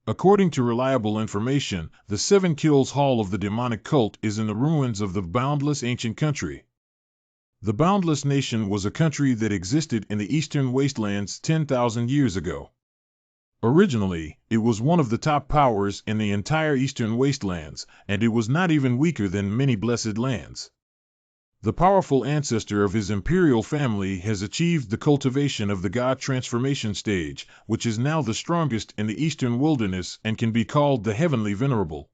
According to reliable information, the 7 Kills Hall of the demonic cult is in the ruins of the boundless ancient country. The boundless nation was a country that existed in the eastern wastelands 10,000 years ago. Originally, it was one of the top powers in the entire eastern wastelands, and it was not even weaker than many blessed lands. The powerful ancestor of his imperial family has achieved the cultivation of the God transformation stage, which is now the strongest in the eastern wilderness and can be called the Heavenly Venerable.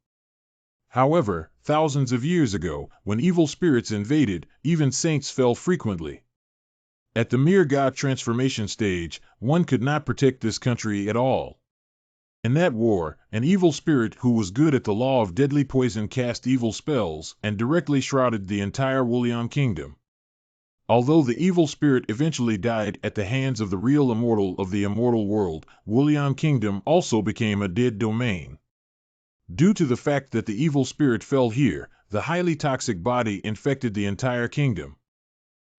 However, thousands of years ago, when evil spirits invaded, even saints fell frequently. At the mere God transformation stage, one could not protect this country at all. In that war, an evil spirit who was good at the law of deadly poison cast evil spells and directly shrouded the entire Wulian kingdom. Although the evil spirit eventually died at the hands of the real immortal of the immortal world, Wulian kingdom also became a dead domain. Due to the fact that the evil spirit fell here, the highly toxic body infected the entire kingdom.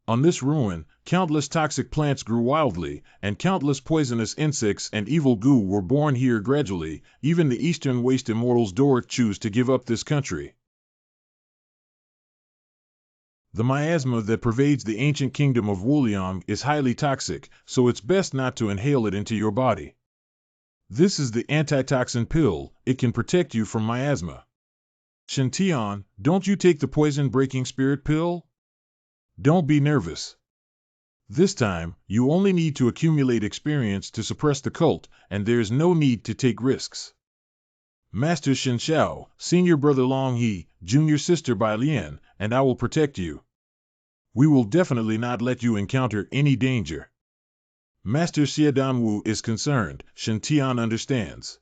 On this ruin, countless toxic plants grew wildly, and countless poisonous insects and evil goo were born here gradually. Even the Eastern Waste Immortals Doric choose to give up this country. The miasma that pervades the ancient kingdom of Wuliang is highly toxic, so it's best not to inhale it into your body. This is the antitoxin pill. It can protect you from miasma. Shen Tian, don't you take the poison-breaking spirit pill? Don't be nervous. This time, you only need to accumulate experience to suppress the cult, and there's no need to take risks. Master Shin Xiao, Senior Brother Long He, Junior Sister Bai Lian, and I will protect you. We will definitely not let you encounter any danger. Master Xie Danwu is concerned, Shin Tian understands.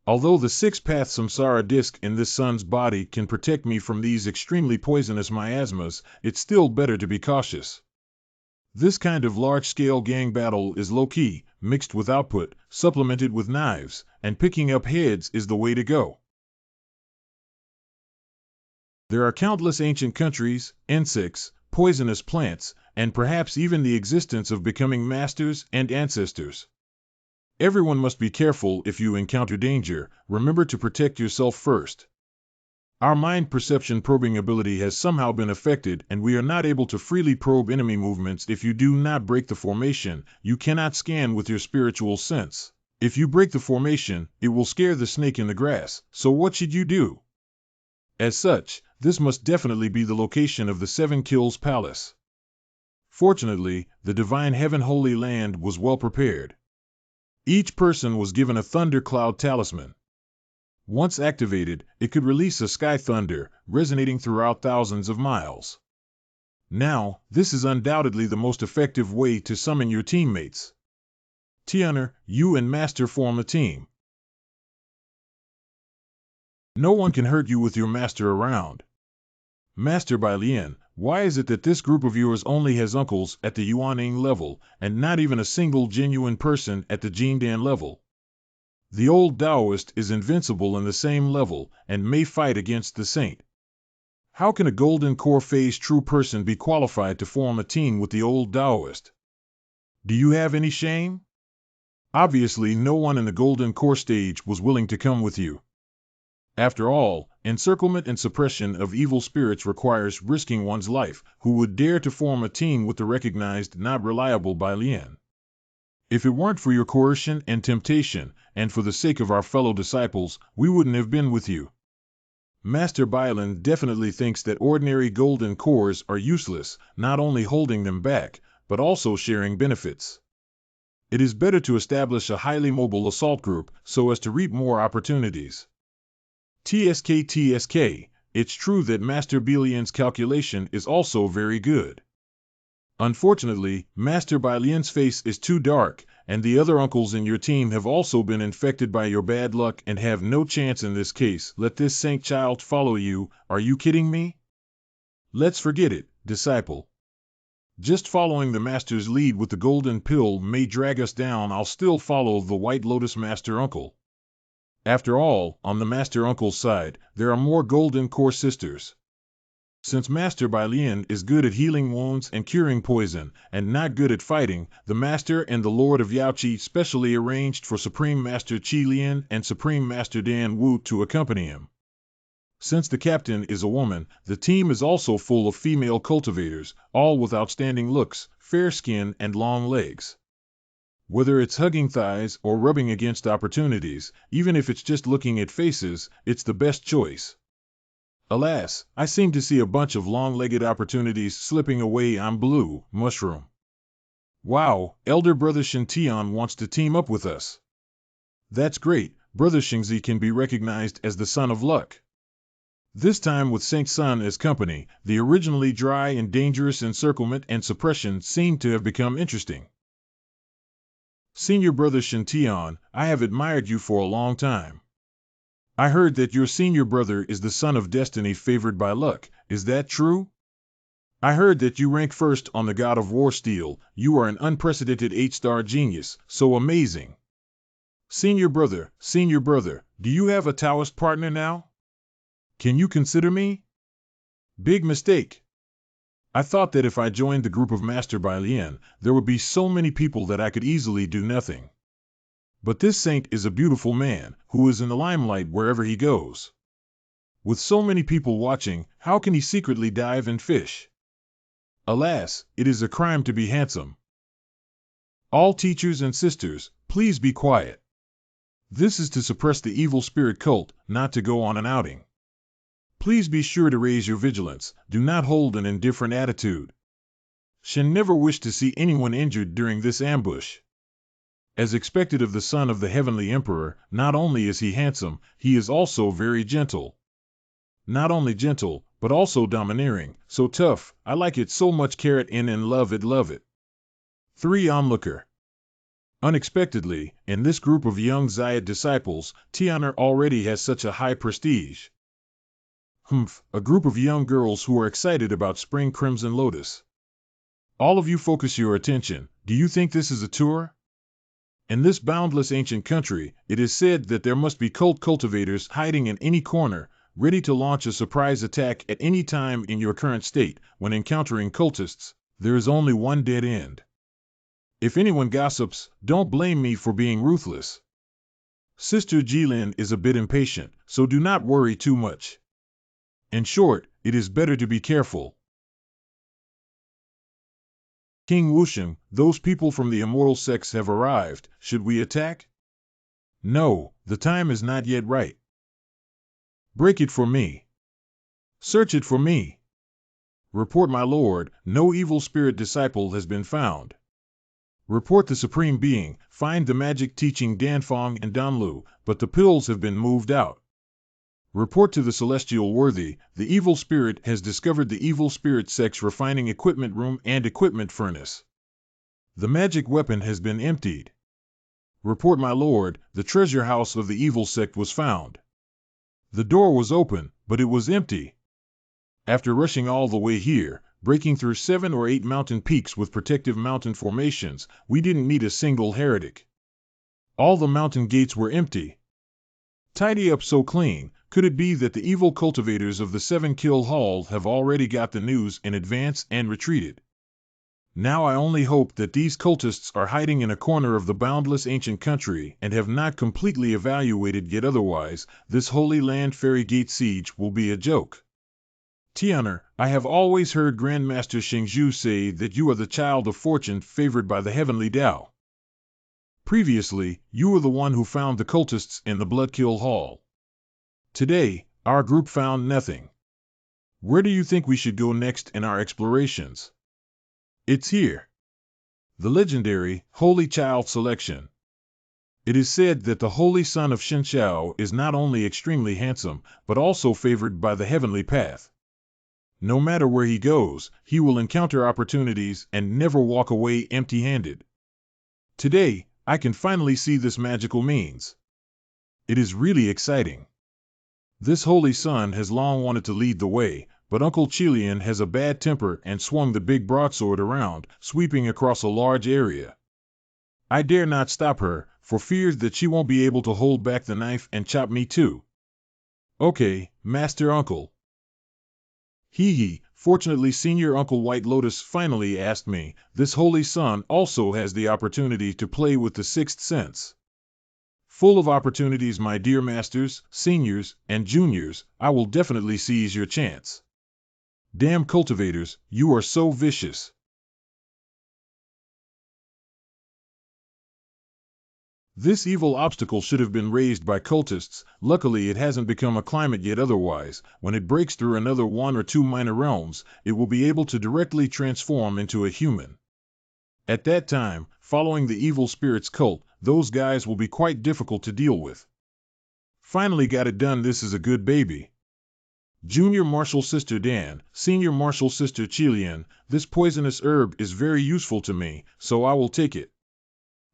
Although the six-path samsara disc in this son's body can protect me from these extremely poisonous miasmas, it's still better to be cautious. This kind of large-scale gang battle is low-key, mixed with output, supplemented with knives, and picking up heads is the way to go. There are countless ancient countries, insects, poisonous plants, and perhaps even the existence of becoming masters and ancestors. Everyone must be careful if you encounter danger. Remember to protect yourself first. Our mind perception probing ability has somehow been affected, and we are not able to freely probe enemy movements if you do not break the formation. You cannot scan with your spiritual sense. If you break the formation, it will scare the snake in the grass, so what should you do? As such, this must definitely be the location of the Seven Kills Palace. Fortunately, the Divine Heaven Holy Land was well prepared. Each person was given a thundercloud talisman. Once activated, it could release a sky thunder, resonating throughout thousands of miles. Now, this is undoubtedly the most effective way to summon your teammates. Tian'er, you and Master form a team. No one can hurt you with your master around. Master Bai Lian, why is it that this group of yours only has uncles at the Yuaning level, and not even a single genuine person at the Jingdan level? The old Taoist is invincible in the same level, and may fight against the saint. How can a golden core phase true person be qualified to form a team with the old Taoist? Do you have any shame? Obviously no one in the golden core stage was willing to come with you. After all, encirclement and suppression of evil spirits requires risking one's life. Who would dare to form a team with the recognized, not reliable Bai Lian? If it weren't for your coercion and temptation, and for the sake of our fellow disciples, we wouldn't have been with you. Master Bailan definitely thinks that ordinary golden cores are useless, not only holding them back, but also sharing benefits. It is better to establish a highly mobile assault group, so as to reap more opportunities. TSK, it's true that Master Bilian's calculation is also very good. Unfortunately, Master Bai Lian's face is too dark, and the other uncles in your team have also been infected by your bad luck and have no chance in this case. Let this saint child follow you, are you kidding me? Let's forget it, disciple. Just following the Master's lead with the golden pill may drag us down. I'll still follow the White Lotus Master Uncle. After all, on the Master Uncle's side, there are more golden core sisters. Since Master Bai Lian is good at healing wounds and curing poison, and not good at fighting, the Master and the Lord of Yaoqi specially arranged for Supreme Master Qi Lian and Supreme Master Dan Wu to accompany him. Since the captain is a woman, the team is also full of female cultivators, all with outstanding looks, fair skin and long legs. Whether it's hugging thighs or rubbing against opportunities, even if it's just looking at faces, it's the best choice. Alas, I seem to see a bunch of long-legged opportunities slipping away. I'm blue, mushroom. Wow, Elder Brother Shintian wants to team up with us. That's great, Brother Xingzi can be recognized as the son of luck. This time with Saint Sun as company, the originally dry and dangerous encirclement and suppression seem to have become interesting. Senior Brother Shintian, I have admired you for a long time. I heard that your senior brother is the son of destiny favored by luck. Is that true? I heard that you rank first on the God of War steel. You are an unprecedented 8-star genius, so amazing. Senior brother, do you have a Taoist partner now? Can you consider me? Big mistake. I thought that if I joined the group of Master Bai Lian, there would be so many people that I could easily do nothing. But this saint is a beautiful man, who is in the limelight wherever he goes. With so many people watching, how can he secretly dive and fish? Alas, it is a crime to be handsome. All teachers and sisters, please be quiet. This is to suppress the evil spirit cult, not to go on an outing. Please be sure to raise your vigilance. Do not hold an indifferent attitude. Shen never wished to see anyone injured during this ambush. As expected of the son of the Heavenly Emperor, not only is he handsome, he is also very gentle. Not only gentle, but also domineering, so tough, I like it so much and love it. 3 Onlooker. Unexpectedly, in this group of young Zayat disciples, Tianer already has such a high prestige. A group of young girls who are excited about Spring Crimson Lotus. All of you focus your attention. Do you think this is a tour? In this boundless ancient country, it is said that there must be cult cultivators hiding in any corner, ready to launch a surprise attack at any time. In your current state, when encountering cultists, there is only one dead end. If anyone gossips, don't blame me for being ruthless. Sister Jilin is a bit impatient, so do not worry too much. In short, it is better to be careful. King Wusheng, those people from the immortal sects have arrived. Should we attack? No, the time is not yet right. Break it for me. Search it for me. Report, my lord, no evil spirit disciple has been found. Report the Supreme Being, find the magic teaching Danfeng and Danlu, but the pills have been moved out. Report to the Celestial Worthy, the evil spirit has discovered the evil spirit sect's refining equipment room and equipment furnace. The magic weapon has been emptied. Report, my lord, the treasure house of the evil sect was found. The door was open, but it was empty. After rushing all the way here, breaking through 7 or 8 mountain peaks with protective mountain formations, we didn't meet a single heretic. All the mountain gates were empty. Tidy up so clean. Could it be that the evil cultivators of the 7 Kill Hall have already got the news in advance and retreated? Now I only hope that these cultists are hiding in a corner of the boundless ancient country and have not completely evaluated yet, otherwise this Holy Land Fairy Gate siege will be a joke. Tianer, I have always heard Grandmaster Shengzhu say that you are the child of fortune favored by the heavenly Tao. Previously, you were the one who found the cultists in the Bloodkill Hall. Today, our group found nothing. Where do you think we should go next in our explorations? It's here. The legendary Holy Child Selection. It is said that the Holy Son of Shenxiao is not only extremely handsome, but also favored by the heavenly path. No matter where he goes, he will encounter opportunities and never walk away empty-handed. Today, I can finally see this magical means. It is really exciting. This Holy Son has long wanted to lead the way, but Uncle Chilian has a bad temper and swung the big broadsword around, sweeping across a large area. I dare not stop her, for fear that she won't be able to hold back the knife and chop me too. Okay, Master Uncle. Fortunately Senior Uncle White Lotus finally asked me, this Holy Son also has the opportunity to play with the 6th sense. Full of opportunities, my dear masters, seniors, and juniors, I will definitely seize your chance. Damn cultivators, you are so vicious. This evil obstacle should have been raised by cultists. Luckily it hasn't become a climate yet, otherwise, when it breaks through another 1 or 2 minor realms, it will be able to directly transform into a human. At that time, following the evil spirit's cult, those guys will be quite difficult to deal with. Finally got it done. This is a good baby. Junior Martial Sister Dan, Senior Martial Sister Chilian, this poisonous herb is very useful to me, so I will take it.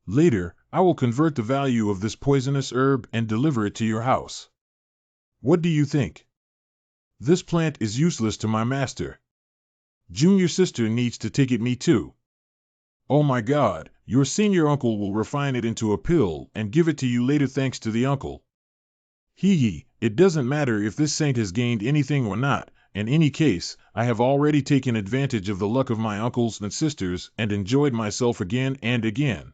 Later, I will convert the value of this poisonous herb and deliver it to your house. What do you think? This plant is useless to my master. Junior sister needs to take it, me too. Oh my God, your senior uncle will refine it into a pill and give it to you later thanks to the uncle. It doesn't matter if this saint has gained anything or not. In any case, I have already taken advantage of the luck of my uncles and sisters and enjoyed myself again and again.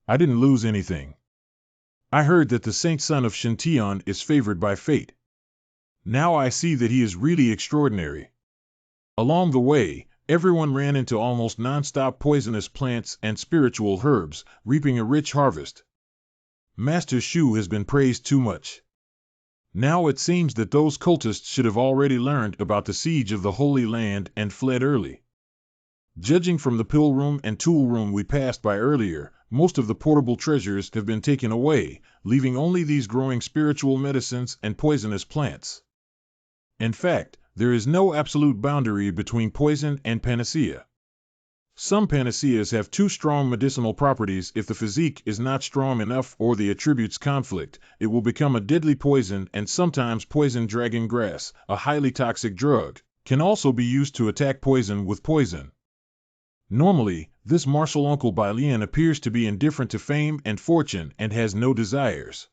I didn't lose anything. I heard that the saint son of Shintian is favored by fate. Now I see that he is really extraordinary. Along the way, everyone ran into almost non-stop poisonous plants and spiritual herbs, reaping a rich harvest. Master Shu has been praised too much. Now it seems that those cultists should have already learned about the siege of the Holy Land and fled early. Judging from the pill room and tool room we passed by earlier, most of the portable treasures have been taken away, leaving only these growing spiritual medicines and poisonous plants. In fact, there is no absolute boundary between poison and panacea. Some panaceas have too strong medicinal properties. If the physique is not strong enough or the attributes conflict, it will become a deadly poison, and sometimes poison dragon grass, a highly toxic drug, can also be used to attack poison with poison. Normally, this martial uncle Bailien appears to be indifferent to fame and fortune and has no desires.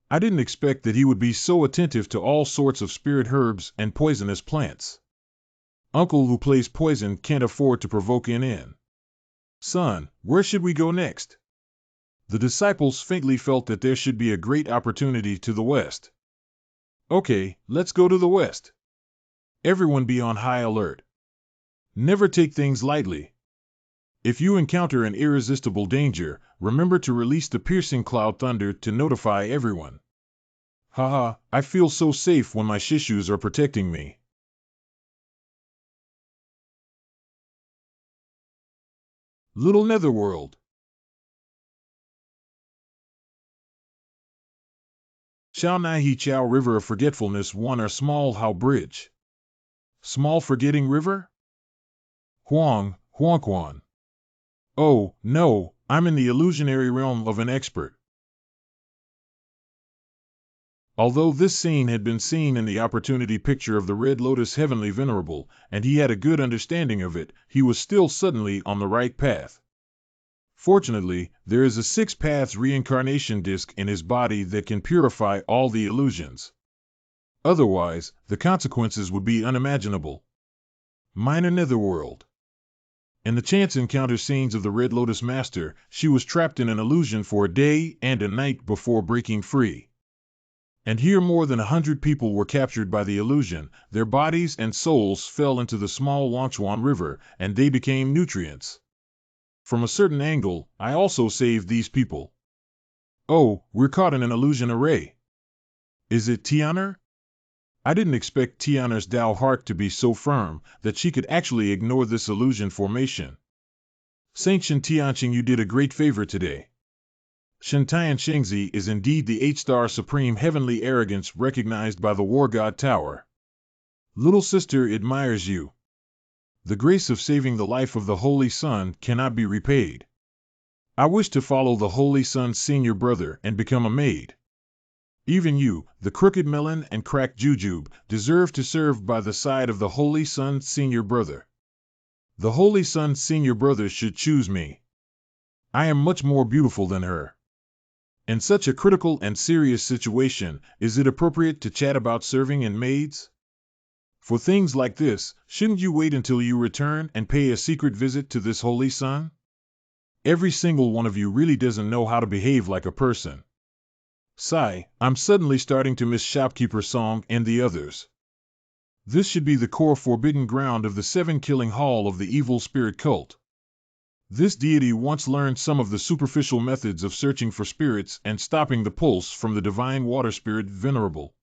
I didn't expect that he would be so attentive to all sorts of spirit herbs and poisonous plants. Uncle who plays poison can't afford to provoke in. Son, where should we go next? The disciples faintly felt that there should be a great opportunity to the west. Okay, let's go to the west. Everyone be on high alert. Never take things lightly. If you encounter an irresistible danger, remember to release the piercing cloud thunder to notify everyone. Haha, I feel so safe when my shishus are protecting me. Little Netherworld. Chao Nahi Chao River of Forgetfulness 1 or Small How Bridge. Small Forgetting River? Huang, Huangquan. Oh, no, I'm in the illusionary realm of an expert. Although this scene had been seen in the opportunity picture of the Red Lotus Heavenly Venerable, and he had a good understanding of it, he was still suddenly on the right path. Fortunately, there is a 6 paths reincarnation disc in his body that can purify all the illusions. Otherwise, the consequences would be unimaginable. Minor Netherworld. In the chance encounter scenes of the Red Lotus Master, she was trapped in an illusion for a day and a night before breaking free. And here more than 100 people were captured by the illusion, their bodies and souls fell into the small Longchuan River, and they became nutrients. From a certain angle, I also saved these people. Oh, we're caught in an illusion array. Is it Tianer? I didn't expect Tianer's Dao heart to be so firm that she could actually ignore this illusion formation. Saint Shen Tianqing, you did a great favor today. Shintian Shengzi is indeed the 8-star supreme heavenly arrogance recognized by the War God Tower. Little sister admires you. The grace of saving the life of the Holy Son cannot be repaid. I wish to follow the Holy Son's senior brother and become a maid. Even you, the crooked melon and cracked jujube, deserve to serve by the side of the Holy Son's senior brother. The Holy Son's senior brother should choose me. I am much more beautiful than her. In such a critical and serious situation, is it appropriate to chat about serving and maids? For things like this, shouldn't you wait until you return and pay a secret visit to this Holy Son? Every single one of you really doesn't know how to behave like a person. Sigh, I'm suddenly starting to miss Shopkeeper Song and the others. This should be the core forbidden ground of the 7-killing hall of the evil spirit cult. This deity once learned some of the superficial methods of searching for spirits and stopping the pulse from the divine water spirit Venerable.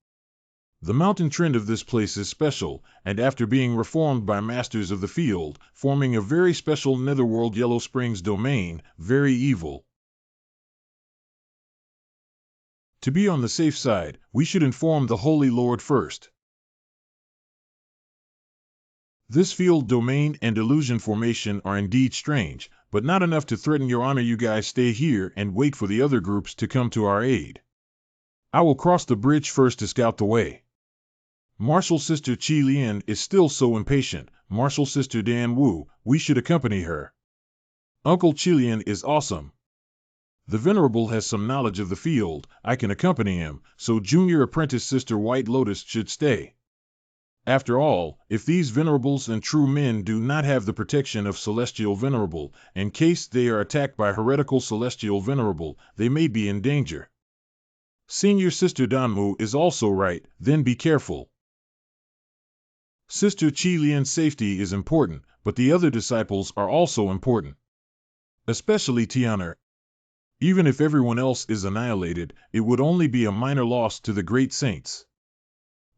The mountain trend of this place is special, and after being reformed by masters of the field, forming a very special netherworld Yellow Springs domain, very evil. To be on the safe side, we should inform the Holy Lord first. This field domain and illusion formation are indeed strange, but not enough to threaten your honor. You guys stay here and wait for the other groups to come to our aid. I will cross the bridge first to scout the way. Martial Sister Qi Lian is still so impatient. Martial Sister Dan Wu, we should accompany her. Uncle Qilian is awesome. The Venerable has some knowledge of the field, I can accompany him, so Junior Apprentice Sister White Lotus should stay. After all, if these venerables and true men do not have the protection of Celestial Venerable, in case they are attacked by heretical Celestial Venerable, they may be in danger. Senior Sister Danmu is also right, then be careful. Sister Qi Lian's safety is important, but the other disciples are also important. Especially Tianer. Even if everyone else is annihilated, it would only be a minor loss to the great saints.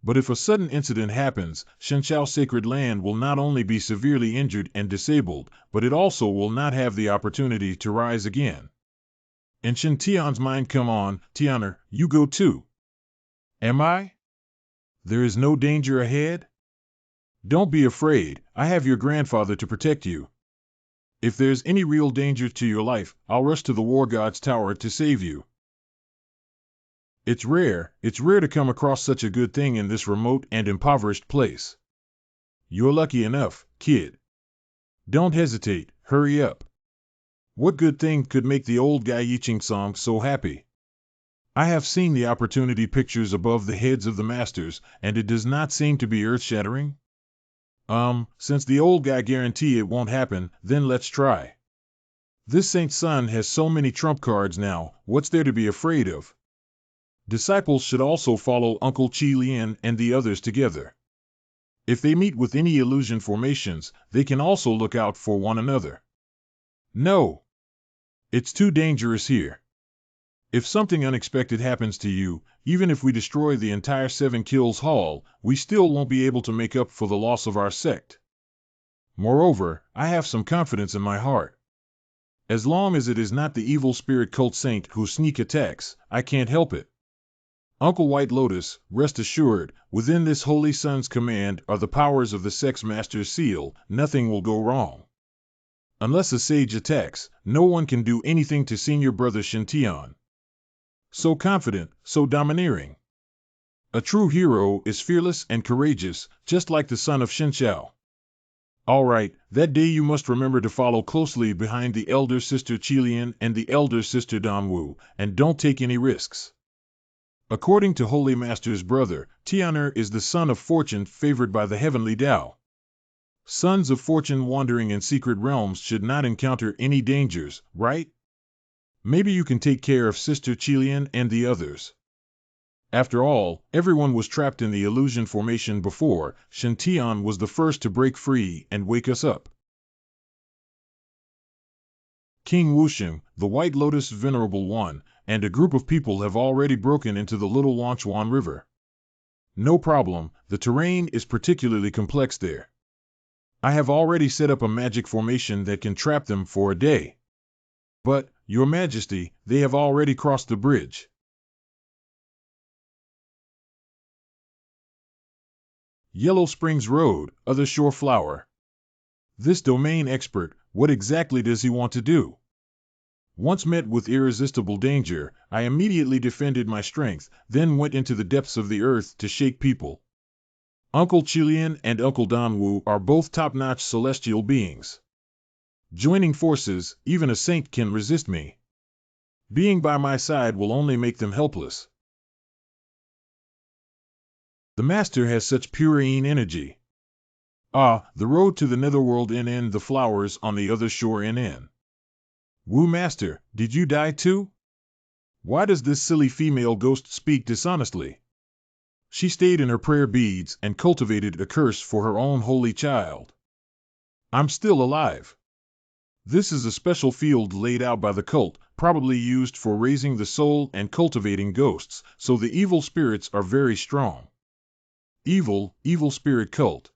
But if a sudden incident happens, Shenchao's sacred land will not only be severely injured and disabled, but it also will not have the opportunity to rise again. In Shen Tian's mind, come on, Tianer, you go too. Am I? There is no danger ahead? Don't be afraid, I have your grandfather to protect you. If there's any real danger to your life, I'll rush to the War God's tower to save you. It's rare to come across such a good thing in this remote and impoverished place. You're lucky enough, kid. Don't hesitate, hurry up. What good thing could make the old guy Yiching Song so happy? I have seen the opportunity pictures above the heads of the masters, and it does not seem to be earth-shattering. Since the old guy guarantee it won't happen, then let's try. This saint's son has so many trump cards now, what's there to be afraid of? Disciples should also follow Uncle Qi Lian and the others together. If they meet with any illusion formations, they can also look out for one another. No! It's too dangerous here. If something unexpected happens to you, even if we destroy the entire 7 Kills Hall, we still won't be able to make up for the loss of our sect. Moreover, I have some confidence in my heart. As long as it is not the evil spirit cult saint who sneak attacks, I can't help it. Uncle White Lotus, rest assured, within this Holy Sun's command are the powers of the Sex Master's seal, nothing will go wrong. Unless a sage attacks, no one can do anything to senior brother Shintian. So confident, so domineering. A true hero is fearless and courageous, just like the son of Shenchao. All right, that day you must remember to follow closely behind the elder sister Qilian and the elder sister Danwu, and don't take any risks. According to Holy Master's brother, Tianer is the son of fortune favored by the heavenly Tao. Sons of fortune wandering in secret realms should not encounter any dangers, right? Maybe you can take care of Sister Qilian and the others. After all, everyone was trapped in the illusion formation before. Shintian was the first to break free and wake us up. King Wusheng, the White Lotus Venerable One, and a group of people have already broken into the little Wangchuan River. No problem, the terrain is particularly complex there. I have already set up a magic formation that can trap them for a day. But, Your Majesty, they have already crossed the bridge. Yellow Springs Road, Other Shore Flower. This domain expert, what exactly does he want to do? Once met with irresistible danger, I immediately defended my strength, then went into the depths of the earth to shake people. Uncle Qilian and Uncle Danwu are both top-notch celestial beings. Joining forces, even a saint can resist me. Being by my side will only make them helpless. The Master has such purine energy. Ah, the road to the netherworld NN, the flowers on the other shore NN. Wu Master, did you die too? Why does this silly female ghost speak dishonestly? She stayed in her prayer beads and cultivated a curse for her own holy child. I'm still alive. This is a special field laid out by the cult, probably used for raising the soul and cultivating ghosts, so the evil spirits are very strong. Evil spirit cult.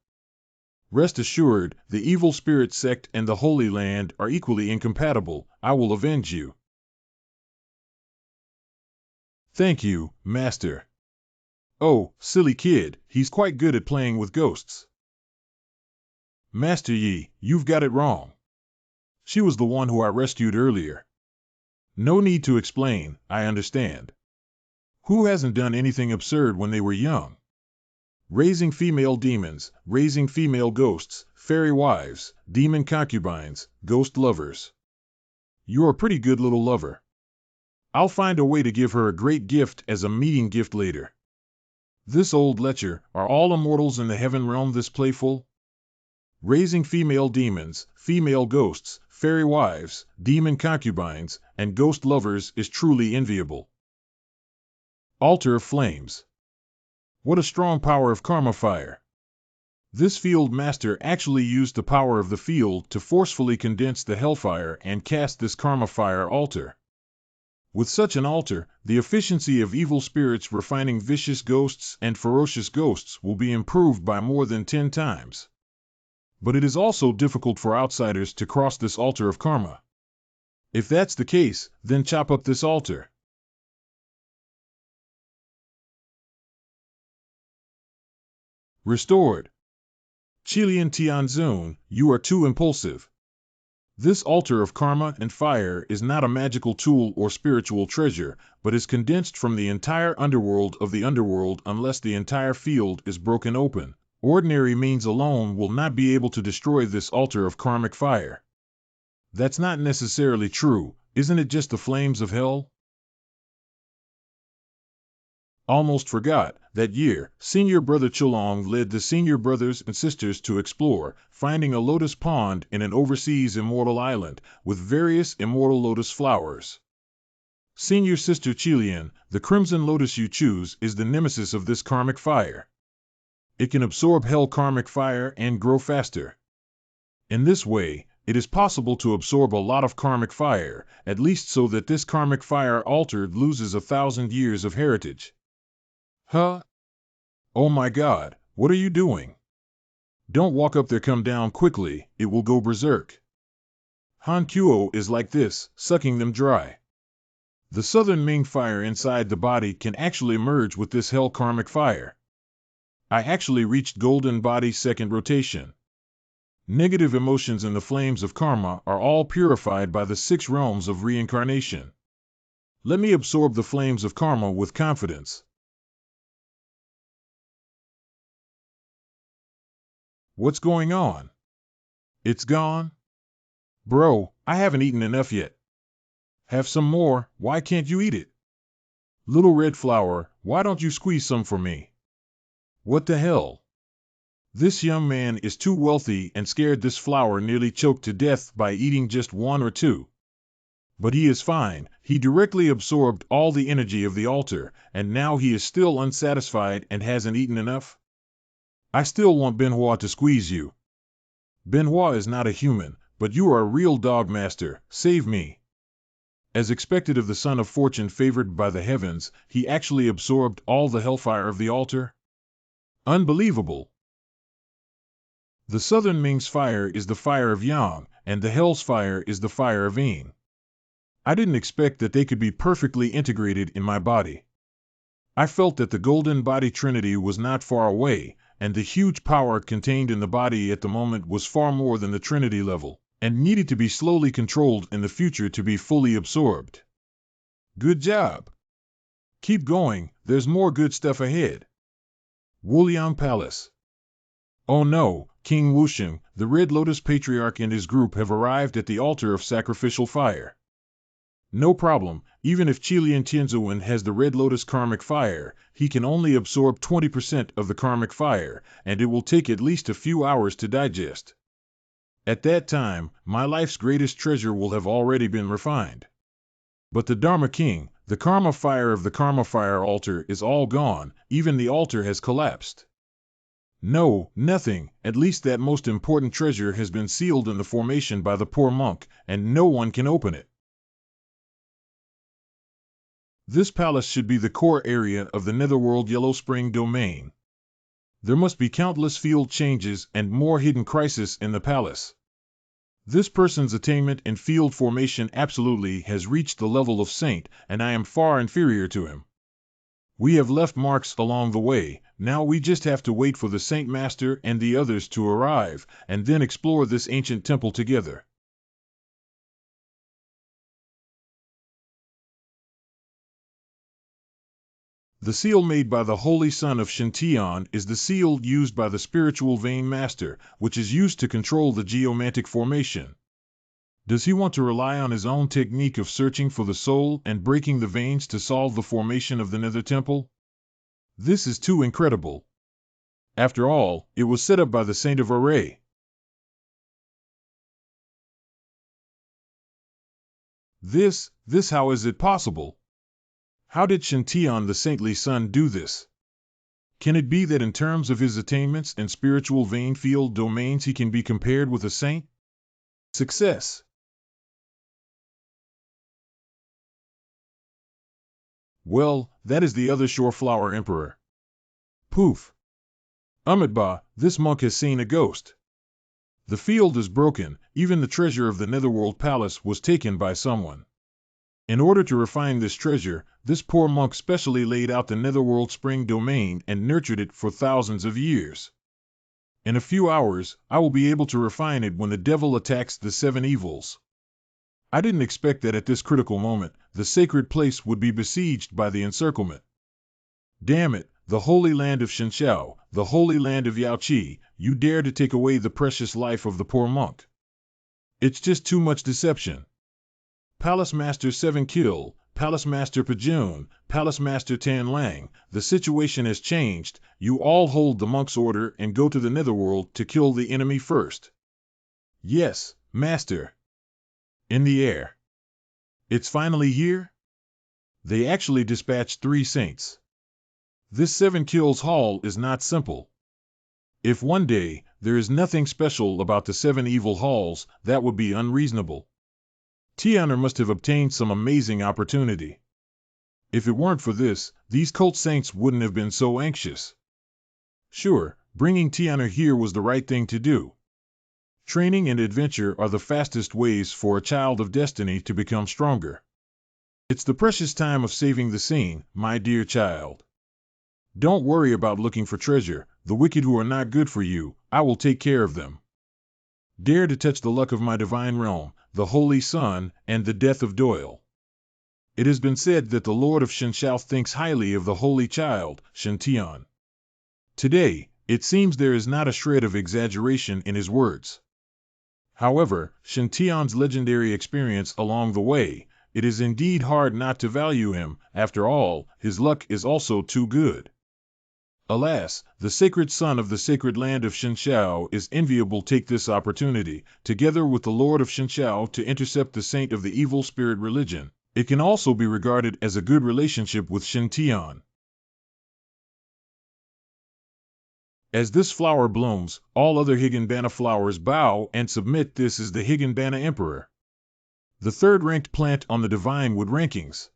Rest assured, the evil spirit sect and the Holy Land are equally incompatible. I will avenge you. Thank you, Master. Oh, silly kid, he's quite good at playing with ghosts. Master Yi, you've got it wrong. She was the one who I rescued earlier. No need to explain, I understand. Who hasn't done anything absurd when they were young? Raising female demons, raising female ghosts, fairy wives, demon concubines, ghost lovers. You're a pretty good little lover. I'll find a way to give her a great gift as a meeting gift later. This old lecher, are all immortals in the heaven realm this playful? Raising female demons, female ghosts, fairy wives, demon concubines, and ghost lovers is truly enviable. Altar of Flames. What a strong power of karma fire. This field master actually used the power of the field to forcefully condense the hellfire and cast this karma fire altar. With such an altar, the efficiency of evil spirits refining vicious ghosts and ferocious ghosts will be improved by more than 10 times. But it is also difficult for outsiders to cross this altar of karma. If that's the case, then chop up this altar. Restored. Qilian Tianzun, you are too impulsive. This altar of karma and fire is not a magical tool or spiritual treasure, but is condensed from the entire underworld of the underworld unless the entire field is broken open. Ordinary means alone will not be able to destroy this altar of karmic fire. That's not necessarily true, isn't it just the flames of hell? Almost forgot, that year, Senior Brother Chulong led the senior brothers and sisters to explore, finding a lotus pond in an overseas immortal island, with various immortal lotus flowers. Senior Sister Qilian, the crimson lotus you choose, is the nemesis of this karmic fire. It can absorb hell karmic fire and grow faster. In this way, it is possible to absorb a lot of karmic fire, at least so that this karmic fire altered loses 1,000 years of heritage. Huh? Oh my God, what are you doing? Don't walk up there, come down quickly, it will go berserk. Han Kuo is like this, sucking them dry. The southern Ming fire inside the body can actually merge with this hell karmic fire. I actually reached golden body second rotation. Negative emotions in the flames of karma are all purified by the 6 realms of reincarnation. Let me absorb the flames of karma with confidence. What's going on? It's gone? Bro, I haven't eaten enough yet. Have some more, why can't you eat it? Little red flower, why don't you squeeze some for me? What the hell? This young man is too wealthy and scared this flower nearly choked to death by eating just 1 or 2. But he is fine, he directly absorbed all the energy of the altar, and now he is still unsatisfied and hasn't eaten enough? I still want Manhua to squeeze you. Manhua is not a human, but you are a real dog master, save me. As expected of the son of fortune favored by the heavens, he actually absorbed all the hellfire of the altar? Unbelievable! The southern Ming's fire is the fire of Yang, and the hell's fire is the fire of Yin. I didn't expect that they could be perfectly integrated in my body. I felt that the golden body trinity was not far away, and the huge power contained in the body at the moment was far more than the trinity level, and needed to be slowly controlled in the future to be fully absorbed. Good job! Keep going, there's more good stuff ahead. Wuliang Palace. Oh no, King Wusheng, the Red Lotus Patriarch and his group have arrived at the altar of sacrificial fire. No problem, even if Qilian Tianzuan has the Red Lotus karmic fire, he can only absorb 20% of the karmic fire, and it will take at least a few hours to digest. At that time, my life's greatest treasure will have already been refined. But the Dharma King, the karma fire of the karma fire altar is all gone, even the altar has collapsed. No, nothing, at least that most important treasure has been sealed in the formation by the poor monk, and no one can open it. This palace should be the core area of the Netherworld Yellow Spring domain. There must be countless field changes and more hidden crises in the palace. This person's attainment in field formation absolutely has reached the level of saint, and I am far inferior to him. We have left marks along the way, now we just have to wait for the Saint Master and the others to arrive, and then explore this ancient temple together. The seal made by the Holy Son of Shintian is the seal used by the spiritual vein master, which is used to control the geomantic formation. Does he want to rely on his own technique of searching for the soul and breaking the veins to solve the formation of the Nether Temple? This is too incredible. After all, it was set up by the Saint of Array. This how is it possible? How did Shintian the saintly son do this? Can it be that in terms of his attainments in spiritual vein field domains he can be compared with a saint? Success. Well, that is the other shore flower emperor. Poof. Amitabha, this monk has seen a ghost. The field is broken, even the treasure of the Netherworld Palace was taken by someone. In order to refine this treasure, this poor monk specially laid out the Netherworld Spring domain and nurtured it for thousands of years. In a few hours, I will be able to refine it when the devil attacks the seven evils. I didn't expect that at this critical moment, the sacred place would be besieged by the encirclement. Damn it, the holy land of Shenxiao, the holy land of Yaoqi, you dare to take away the precious life of the poor monk. It's just too much deception. Palace Master 7 Kill, Palace Master Pajun, Palace Master Tan Lang, the situation has changed. You all hold the monk's order and go to the Netherworld to kill the enemy first. Yes, Master. In the air. It's finally here? They actually dispatched 3 saints. This 7 Kills haul is not simple. If one day, there is nothing special about the 7 evil halls, that would be unreasonable. Tianer must have obtained some amazing opportunity. If it weren't for this, these cult saints wouldn't have been so anxious. Sure, bringing Tianer here was the right thing to do. Training and adventure are the fastest ways for a child of destiny to become stronger. It's the precious time of saving the scene, my dear child. Don't worry about looking for treasure. The wicked who are not good for you, I will take care of them. Dare to touch the luck of my divine realm, the Holy Sun, and the death of Doyle. It has been said that the Lord of Shenxiao thinks highly of the Holy Child, Shen. Today, it seems there is not a shred of exaggeration in his words. However, Shen-Tian's legendary experience along the way, it is indeed hard not to value him. After all, his luck is also too good. Alas, the sacred son of the sacred land of Shenxiao is enviable. Take this opportunity, together with the Lord of Shenxiao, to intercept the saint of the evil spirit religion. It can also be regarded as a good relationship with Shen-Tian. As this flower blooms, all other Higanbana flowers bow and submit. This is the Higanbana Emperor, the third-ranked plant on the Divine Wood rankings.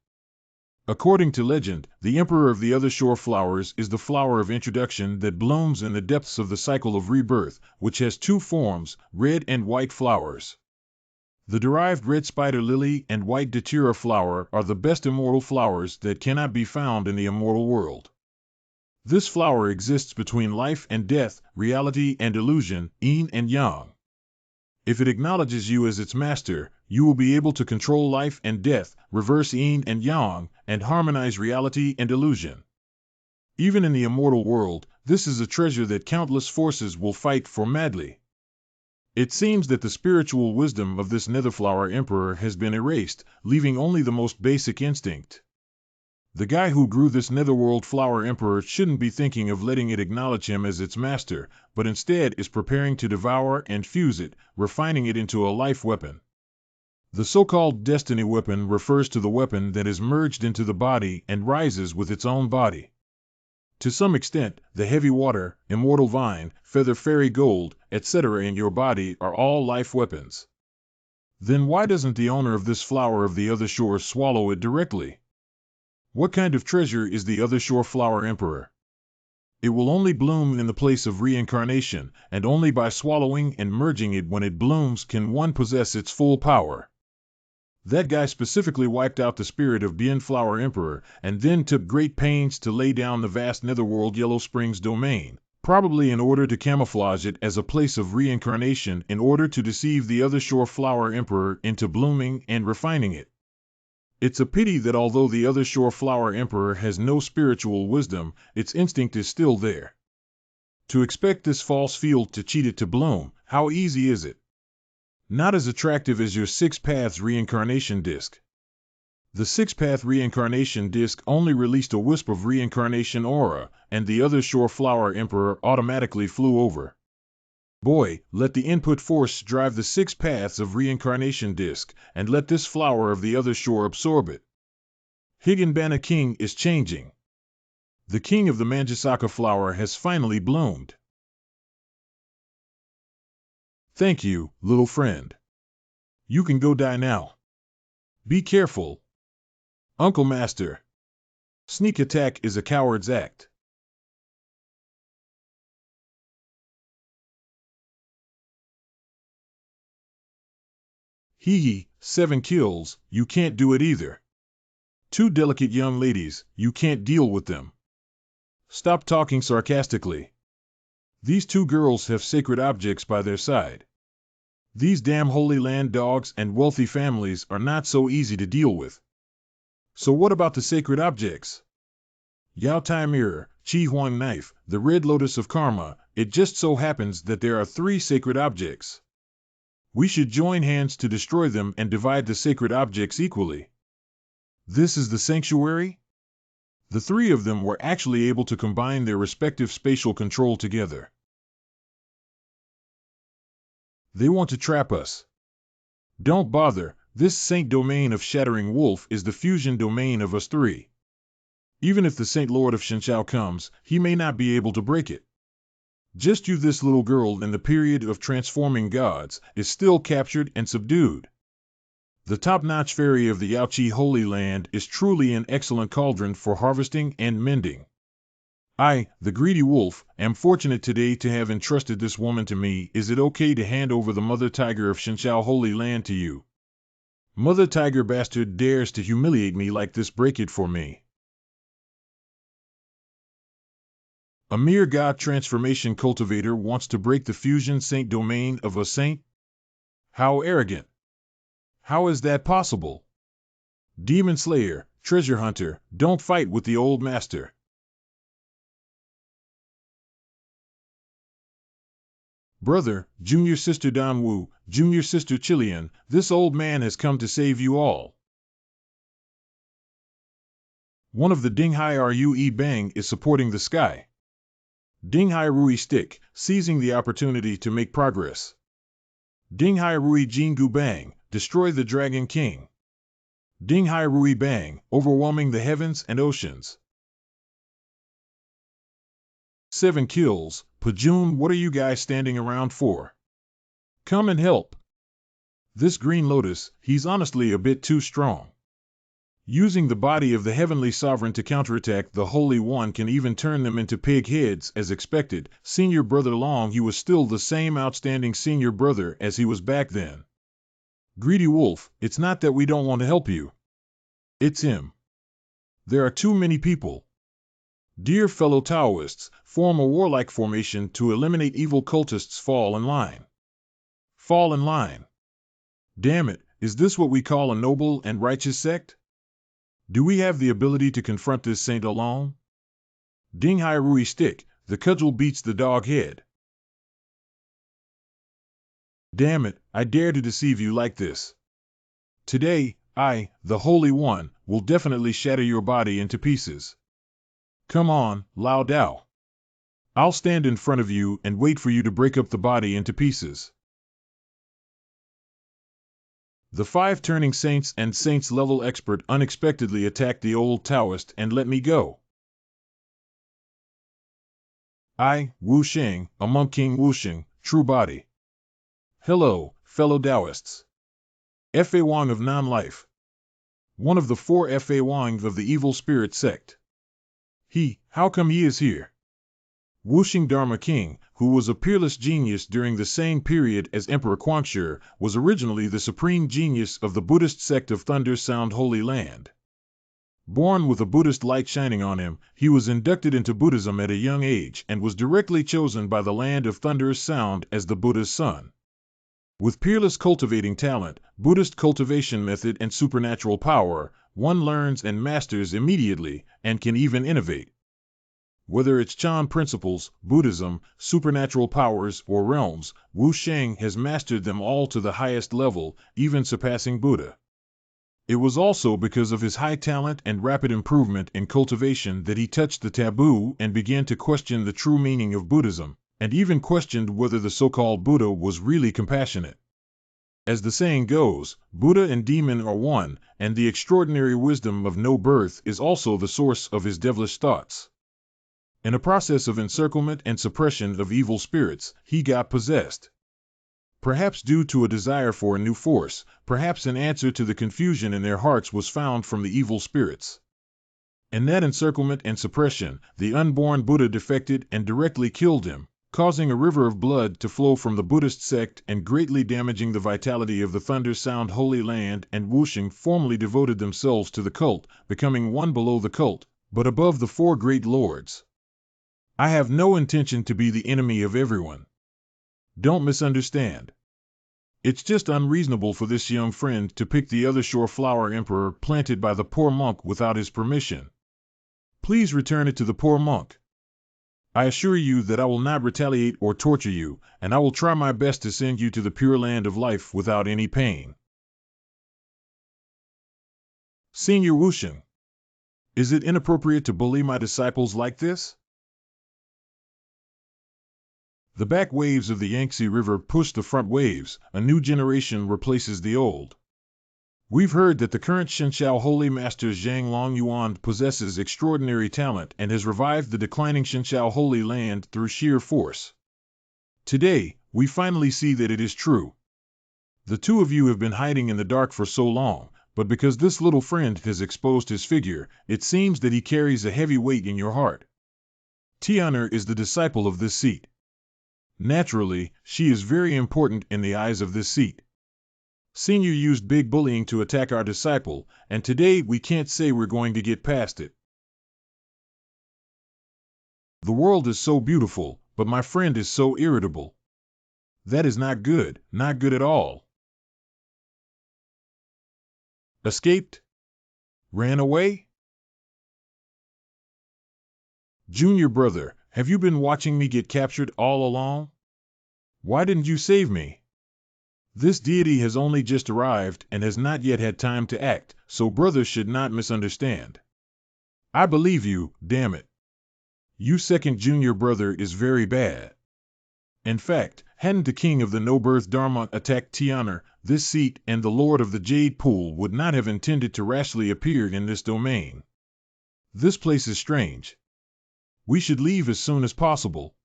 According to legend, the Emperor of the Other Shore Flowers is the flower of introduction that blooms in the depths of the cycle of rebirth, which has 2 forms, red and white flowers. The derived red spider lily and white datura flower are the best immortal flowers that cannot be found in the immortal world. This flower exists between life and death, reality and illusion, yin and yang. If it acknowledges you as its master, you will be able to control life and death, reverse yin and yang, and harmonize reality and illusion. Even in the immortal world, this is a treasure that countless forces will fight for madly. It seems that the spiritual wisdom of this Netherflower Emperor has been erased, leaving only the most basic instinct. The guy who grew this Netherworld Flower Emperor shouldn't be thinking of letting it acknowledge him as its master, but instead is preparing to devour and fuse it, refining it into a life weapon. The so-called destiny weapon refers to the weapon that is merged into the body and rises with its own body. To some extent, the heavy water, immortal vine, feather fairy gold, etc. in your body are all life weapons. Then why doesn't the owner of this flower of the other shore swallow it directly? What kind of treasure is the Other Shore Flower Emperor? It will only bloom in the place of reincarnation, and only by swallowing and merging it when it blooms can one possess its full power. That guy specifically wiped out the spirit of Bien Flower Emperor, and then took great pains to lay down the vast Netherworld Yellow Springs domain, probably in order to camouflage it as a place of reincarnation in order to deceive the Other Shore Flower Emperor into blooming and refining it. It's a pity that although the Other Shore Flower Emperor has no spiritual wisdom, its instinct is still there. To expect this false field to cheat it to bloom, how easy is it? Not as attractive as your 6 Paths Reincarnation Disc. The 6 Path Reincarnation Disc only released a wisp of reincarnation aura, and the Other Shore Flower Emperor automatically flew over. Boy, let the input force drive the 6 paths of reincarnation disc, and let this flower of the other shore absorb it. Higanbana King is changing. The king of the Manjusaka flower has finally bloomed. Thank you, little friend. You can go die now. Be careful. Uncle Master. Sneak attack is a coward's act. Hee, 7 kills, you can't do it either. 2 delicate young ladies, you can't deal with them. Stop talking sarcastically. These 2 girls have sacred objects by their side. These damn Holy Land dogs and wealthy families are not so easy to deal with. So what about the sacred objects? Yao Tai Mirror, Chi Huang Knife, the Red Lotus of Karma. It just so happens that there are 3 sacred objects. We should join hands to destroy them and divide the sacred objects equally. This is the sanctuary? The 3 of them were actually able to combine their respective spatial control together. They want to trap us. Don't bother, this Saint Domain of Shattering Wolf is the fusion domain of us 3. Even if the Saint Lord of Shenshao comes, he may not be able to break it. Just you, this little girl in the period of transforming gods, is still captured and subdued. The top-notch fairy of the Yaoqi Holy Land is truly an excellent cauldron for harvesting and mending. I, the greedy wolf, am fortunate today to have entrusted this woman to me. Is it okay to hand over the Mother Tiger of Shenshao Holy Land to you? Mother Tiger bastard dares to humiliate me like this. Break it for me. A mere god transformation cultivator wants to break the fusion saint domain of a saint? How arrogant! How is that possible? Demon Slayer, Treasure Hunter, don't fight with the old master. Brother, junior sister Danwu, junior sister Chilean, this old man has come to save you all. One of the Dinghai Rue Bang is supporting the sky. Dinghai Rui Stick, seizing the opportunity to make progress. Dinghai Rui Jingu Bang, destroy the Dragon King. Dinghai Rui Bang, overwhelming the heavens and oceans. 7 kills, Pajun, what are you guys standing around for? Come and help. This Green Lotus, he's honestly a bit too strong. Using the body of the Heavenly Sovereign to counterattack the Holy One can even turn them into pig heads as expected. Senior Brother Long, he was still the same outstanding senior brother as he was back then. Greedy Wolf, it's not that we don't want to help you. It's him. There are too many people. Dear fellow Taoists, form a warlike formation to eliminate evil cultists. Fall in line. Fall in line. Damn it, is this what we call a noble and righteous sect? Do we have the ability to confront this saint alone? Dinghai Rui Stick, the cudgel beats the dog head. Damn it, I dare to deceive you like this. Today, I, the Holy One, will definitely shatter your body into pieces. Come on, Lao Dao. I'll stand in front of you and wait for you to break up the body into pieces. The 5 turning saints and saints-level expert unexpectedly attacked the old Taoist and let me go. I, Wu Sheng, a monk King Wu Sheng, true body. Hello, fellow Taoists. Fa Wang of non-life. One of the 4 Fa Wang of the evil spirit sect. How come he is here? Wuxing Dharma King, who was a peerless genius during the same period as Emperor Quangshi, was originally the supreme genius of the Buddhist sect of Thunder Sound Holy Land. Born with a Buddhist light shining on him, he was inducted into Buddhism at a young age and was directly chosen by the land of Thunder's Sound as the Buddha's son. With peerless cultivating talent, Buddhist cultivation method and supernatural power, one learns and masters immediately, and can even innovate. Whether it's Chan principles, Buddhism, supernatural powers, or realms, Wu Sheng has mastered them all to the highest level, even surpassing Buddha. It was also because of his high talent and rapid improvement in cultivation that he touched the taboo and began to question the true meaning of Buddhism, and even questioned whether the so-called Buddha was really compassionate. As the saying goes, Buddha and demon are one, and the extraordinary wisdom of no birth is also the source of his devilish thoughts. In a process of encirclement and suppression of evil spirits, he got possessed. Perhaps due to a desire for a new force, perhaps an answer to the confusion in their hearts was found from the evil spirits. In that encirclement and suppression, the unborn Buddha defected and directly killed him, causing a river of blood to flow from the Buddhist sect and greatly damaging the vitality of the Thunder Sound Holy Land, and Wuxing formally devoted themselves to the cult, becoming one below the cult, but above the four great lords. I have no intention to be the enemy of everyone. Don't misunderstand. It's just unreasonable for this young friend to pick the other Shore Flower Emperor planted by the poor monk without his permission. Please return it to the poor monk. I assure you that I will not retaliate or torture you, and I will try my best to send you to the pure land of life without any pain. Senior Wuxing, is it inappropriate to bully my disciples like this? The back waves of the Yangtze River push the front waves. A new generation replaces the old. We've heard that the current Shenxiao Holy Master Zhang Longyuan possesses extraordinary talent and has revived the declining Shenxiao Holy Land through sheer force. Today, we finally see that it is true. The two of you have been hiding in the dark for so long, but because this little friend has exposed his figure, it seems that he carries a heavy weight in your heart. Tian'er is the disciple of this seat. Naturally, she is very important in the eyes of this seat. Senior used big bullying to attack our disciple, and today we can't say we're going to get past it. The world is so beautiful, but my friend is so irritable. That is not good at all. Escaped? Ran away? Junior brother, have you been watching me get captured all along? Why didn't you save me? This deity has only just arrived and has not yet had time to act, so brothers should not misunderstand. I believe you, damn it. You second junior brother is very bad. In fact, hadn't the king of the no-birth Dharma attacked Tian'er, this seat and the lord of the Jade Pool would not have intended to rashly appear in this domain. This place is strange. We should leave as soon as possible.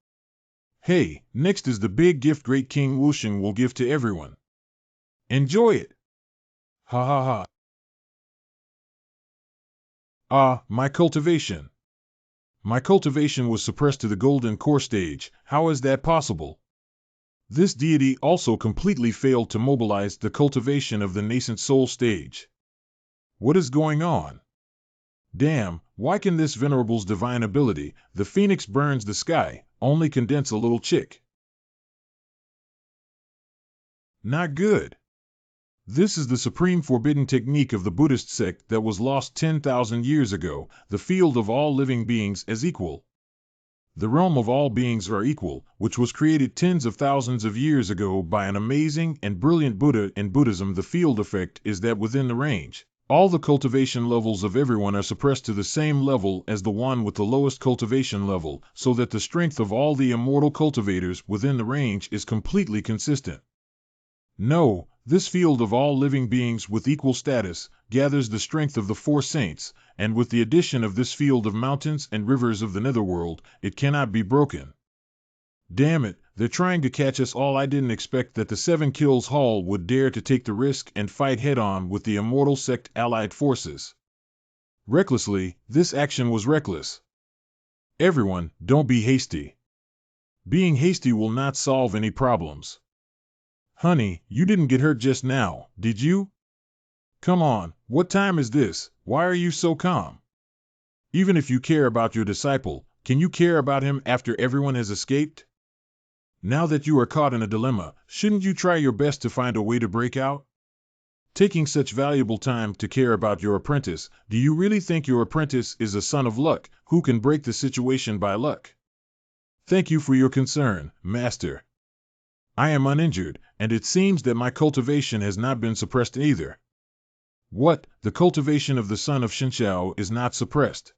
Hey, next is the big gift Great King Wuxing will give to everyone. Enjoy it! Ha ha ha! Ah, my cultivation! My cultivation was suppressed to the golden core stage. How is that possible? This deity also completely failed to mobilize the cultivation of the nascent soul stage. What is going on? Damn, why can this venerable's divine ability, the phoenix burns the sky, only condense a little chick? Not good. This is the supreme forbidden technique of the Buddhist sect that was lost 10,000 years ago, the field of all living beings as equal. The realm of all beings are equal, which was created tens of thousands of years ago by an amazing and brilliant Buddha. In Buddhism, the field effect is that within the range, all the cultivation levels of everyone are suppressed to the same level as the one with the lowest cultivation level, so that the strength of all the immortal cultivators within the range is completely consistent. No, this field of all living beings with equal status gathers the strength of the four saints, and with the addition of this field of mountains and rivers of the netherworld, it cannot be broken. Damn it, they're trying to catch us all. I didn't expect that the Seven Kills Hall would dare to take the risk and fight head-on with the immortal sect allied forces. Recklessly, this action was reckless. Everyone, don't be hasty. Being hasty will not solve any problems. Honey, you didn't get hurt just now, did you? Come on, what time is this? Why are you so calm? Even if you care about your disciple, can you care about him after everyone has escaped? Now that you are caught in a dilemma, shouldn't you try your best to find a way to break out? Taking such valuable time to care about your apprentice, do you really think your apprentice is a son of luck who can break the situation by luck? Thank you for your concern, Master. I am uninjured, and it seems that my cultivation has not been suppressed either. What, the cultivation of the son of Shenxiao is not suppressed?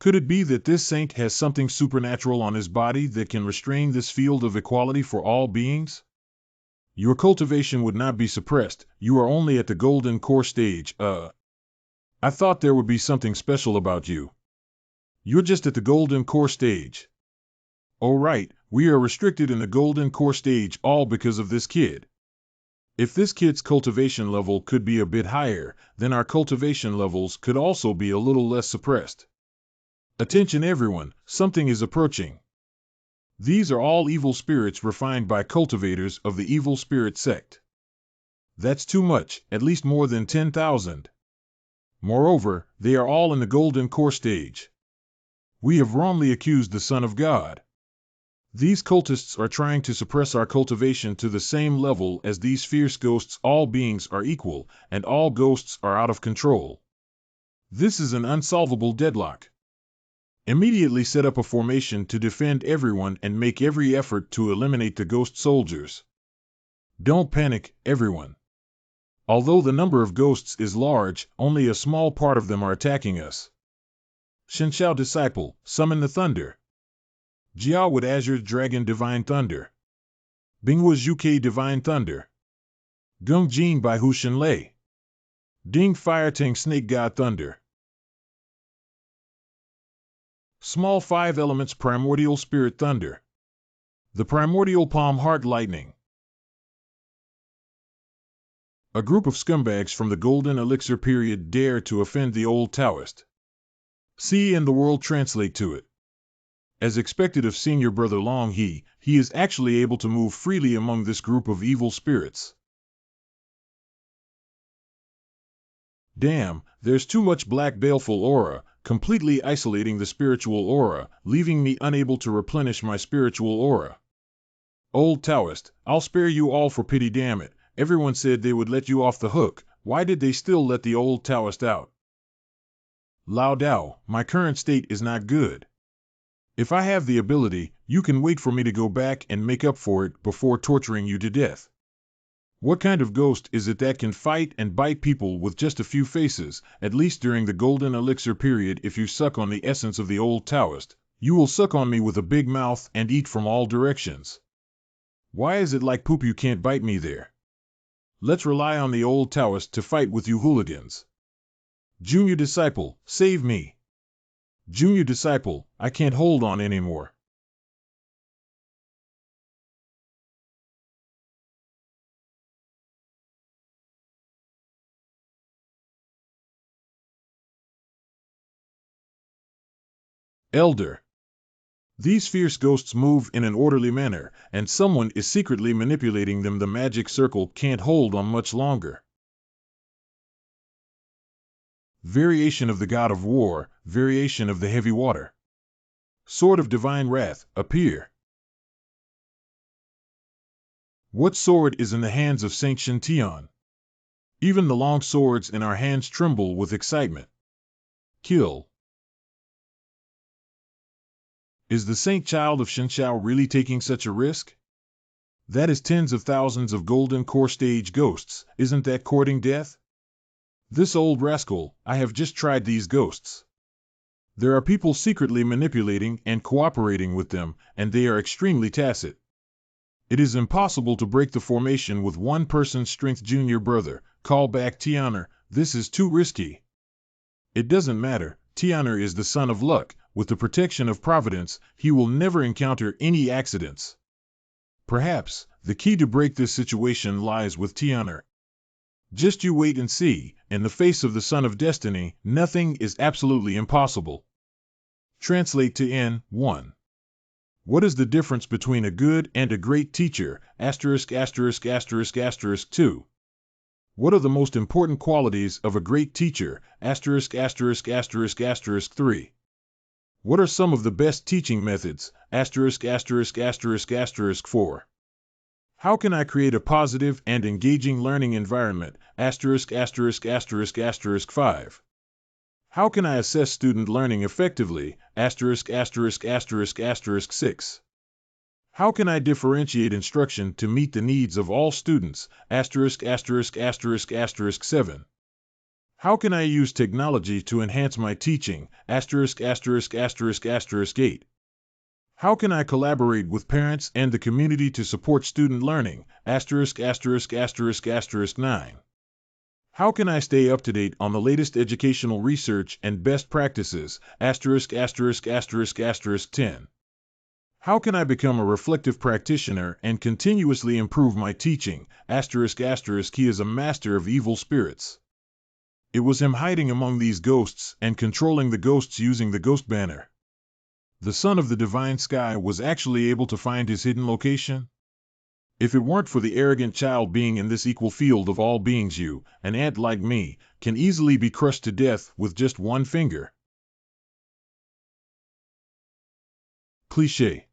Could it be that this saint has something supernatural on his body that can restrain this field of equality for all beings? Your cultivation would not be suppressed, you are only at the golden core stage. I thought there would be something special about you. You're just at the golden core stage. Oh right, we are restricted in the golden core stage all because of this kid. If this kid's cultivation level could be a bit higher, then our cultivation levels could also be a little less suppressed. Attention everyone, something is approaching. These are all evil spirits refined by cultivators of the evil spirit sect. That's too much, at least more than 10,000. Moreover, they are all in the golden core stage. We have wrongly accused the Son of God. These cultists are trying to suppress our cultivation to the same level as these fierce ghosts. All beings are equal, and all ghosts are out of control. This is an unsolvable deadlock. Immediately set up a formation to defend everyone and make every effort to eliminate the ghost soldiers. Don't panic, everyone. Although the number of ghosts is large, only a small part of them are attacking us. Shenshao Disciple, summon the thunder. Jia with Azure Dragon Divine Thunder. Binghua Zhuke Divine Thunder. Gung Jin by Hu Shenlei. Ding Fire Tang Snake God Thunder. Small 5 Elements Primordial Spirit Thunder. The Primordial Palm Heart Lightning. A group of scumbags from the Golden Elixir period dare to offend the old Taoist. See and the world translate to it. As expected of Senior Brother Long he is actually able to move freely among this group of evil spirits. Damn, there's too much black baleful aura, completely isolating the spiritual aura, leaving me unable to replenish my spiritual aura. Old Taoist, I'll spare you all for pity, damn it. Everyone said they would let you off the hook, why did they still let the old Taoist out? Lao Dao, my current state is not good. If I have the ability, you can wait for me to go back and make up for it before torturing you to death. What kind of ghost is it that can fight and bite people with just a few faces? At least during the Golden Elixir period, if you suck on the essence of the old Taoist, you will suck on me with a big mouth and eat from all directions. Why is it like poop you can't bite me there? Let's rely on the old Taoist to fight with you hooligans. Junior Disciple, save me. Junior Disciple, I can't hold on anymore. Elder. These fierce ghosts move in an orderly manner, and someone is secretly manipulating them. The magic circle can't hold on much longer. Variation of the God of War, variation of the Heavy Water. Sword of Divine Wrath, appear. What sword is in the hands of Saint Shintian? Even the long swords in our hands tremble with excitement. Kill. Is the Saint Child of Shenshao really taking such a risk? That is tens of thousands of golden core stage ghosts, isn't that courting death? This old rascal, I have just tried these ghosts. There are people secretly manipulating and cooperating with them, and they are extremely tacit. It is impossible to break the formation with one person's strength. Junior Brother, call back Tianer, this is too risky. It doesn't matter, Tianer is the son of luck, with the protection of Providence, he will never encounter any accidents. Perhaps, the key to break this situation lies with Tianer. Just you wait and see, in the face of the Son of Destiny, nothing is absolutely impossible. Translate to N1. What is the difference between a good and a great teacher? Asterisk, asterisk, asterisk, asterisk 2. What are the most important qualities of a great teacher? Asterisk, asterisk, asterisk, asterisk 3. What are some of the best teaching methods? Asterisk, asterisk, asterisk, asterisk 4. How can I create a positive and engaging learning environment? Asterisk, asterisk, asterisk, asterisk 5. How can I assess student learning effectively? Asterisk, asterisk, asterisk, asterisk 6. How can I differentiate instruction to meet the needs of all students? Asterisk, asterisk, asterisk, asterisk 7. How can I use technology to enhance my teaching? Asterisk, asterisk, asterisk, asterisk 8. How can I collaborate with parents and the community to support student learning? Asterisk, asterisk, asterisk, asterisk 9. How can I stay up to date on the latest educational research and best practices? Asterisk, asterisk, asterisk, asterisk 10. How can I become a reflective practitioner and continuously improve my teaching? He is a master of evil spirits. It was him hiding among these ghosts and controlling the ghosts using the ghost banner. The son of the divine sky was actually able to find his hidden location? If it weren't for the arrogant child being in this equal field of all beings, you, an ant like me, can easily be crushed to death with just one finger. Cliché.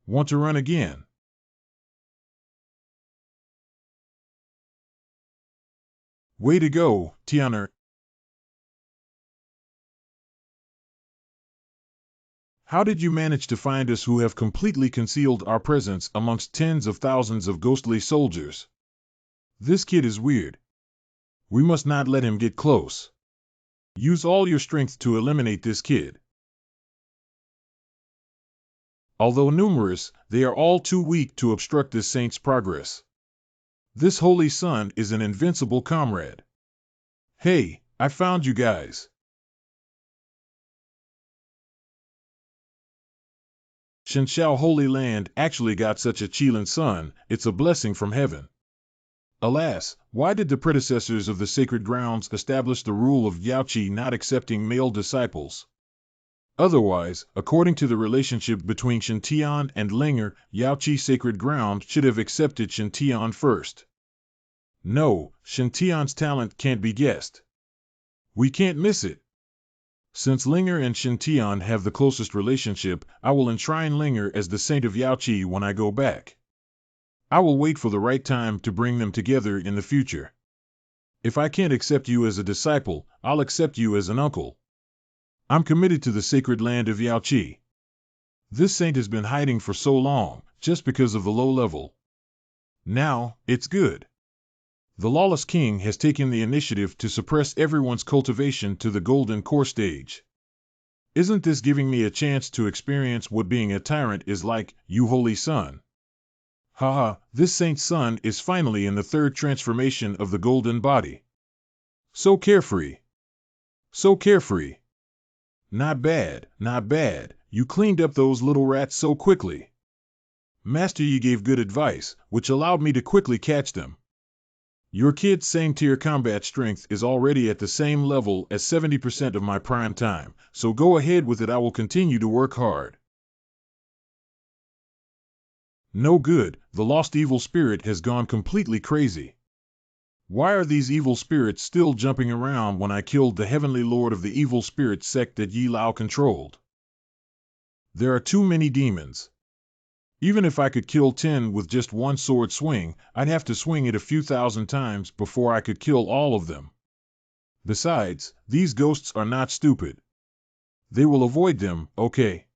Want to run again? Way to go, Tianer. How did you manage to find us who have completely concealed our presence amongst tens of thousands of ghostly soldiers? This kid is weird. We must not let him get close. Use all your strength to eliminate this kid. Although numerous, they are all too weak to obstruct this saint's progress. This holy son is an invincible comrade. Hey, I found you guys. Shenxiao Holy Land actually got such a Qilin son, it's a blessing from heaven. Alas, why did the predecessors of the sacred grounds establish the rule of Yaoqi not accepting male disciples? Otherwise, according to the relationship between Shintian and Linger, Yaoqi sacred ground should have accepted Shintian first. No, Shintian's talent can't be guessed. We can't miss it. Since Linger and Shintian have the closest relationship, I will enshrine Linger as the saint of Yaoqi when I go back. I will wait for the right time to bring them together in the future. If I can't accept you as a disciple, I'll accept you as an uncle. I'm committed to the sacred land of Yaoqi. This saint has been hiding for so long, just because of the low level. Now, it's good. The lawless king has taken the initiative to suppress everyone's cultivation to the golden core stage. Isn't this giving me a chance to experience what being a tyrant is like, you holy son? Haha, this saint's son is finally in the third transformation of the golden body. So carefree. So carefree. Not bad, not bad. You cleaned up those little rats so quickly. Master Yi gave good advice, which allowed me to quickly catch them. Your kid's same tier combat strength is already at the same level as 70% of my prime time, so go ahead with it. I will continue to work hard. No good, the lost evil spirit has gone completely crazy. Why are these evil spirits still jumping around when I killed the heavenly lord of the evil spirit sect that Yi Lao controlled? There are too many demons. Even if I could kill 10 with just one sword swing, I'd have to swing it a few thousand times before I could kill all of them. Besides, these ghosts are not stupid. They will avoid them, okay?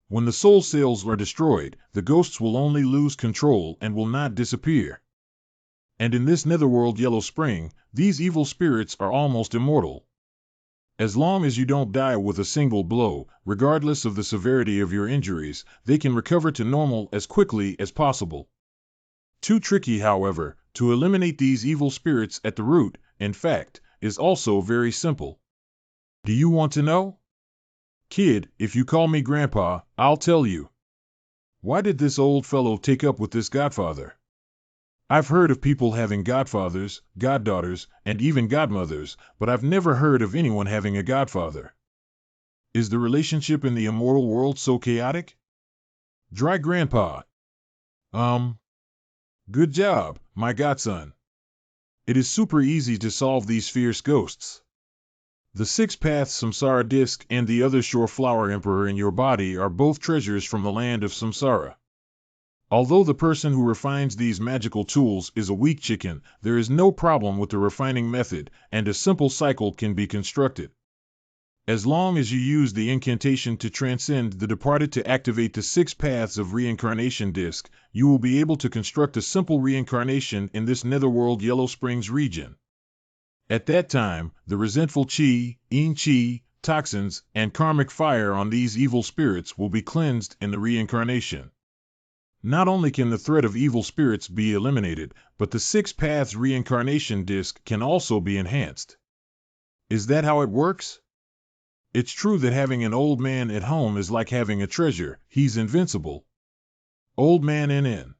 When the soul cells are destroyed, the ghosts will only lose control and will not disappear. And in this netherworld Yellow Spring, these evil spirits are almost immortal. As long as you don't die with a single blow, regardless of the severity of your injuries, they can recover to normal as quickly as possible. Too tricky, however, to eliminate these evil spirits at the root, in fact, is also very simple. Do you want to know? Kid, if you call me Grandpa, I'll tell you. Why did this old fellow take up with this godfather? I've heard of people having godfathers, goddaughters, and even godmothers, but I've never heard of anyone having a godfather. Is the relationship in the immortal world so chaotic? Dry Grandpa. Good job, my godson. It is super easy to solve these fierce ghosts. The 6-path Samsara disc and the other Shore Flower Emperor in your body are both treasures from the land of Samsara. Although the person who refines these magical tools is a weak chicken, there is no problem with the refining method, and a simple cycle can be constructed. As long as you use the incantation to transcend the departed to activate the 6 paths of reincarnation disc, you will be able to construct a simple reincarnation in this netherworld Yellow Springs region. At that time, the resentful chi, yin chi, toxins, and karmic fire on these evil spirits will be cleansed in the reincarnation. Not only can the threat of evil spirits be eliminated, but the 6 paths reincarnation disc can also be enhanced. Is that how it works? It's true that having an old man at home is like having a treasure. He's invincible. Old man NN.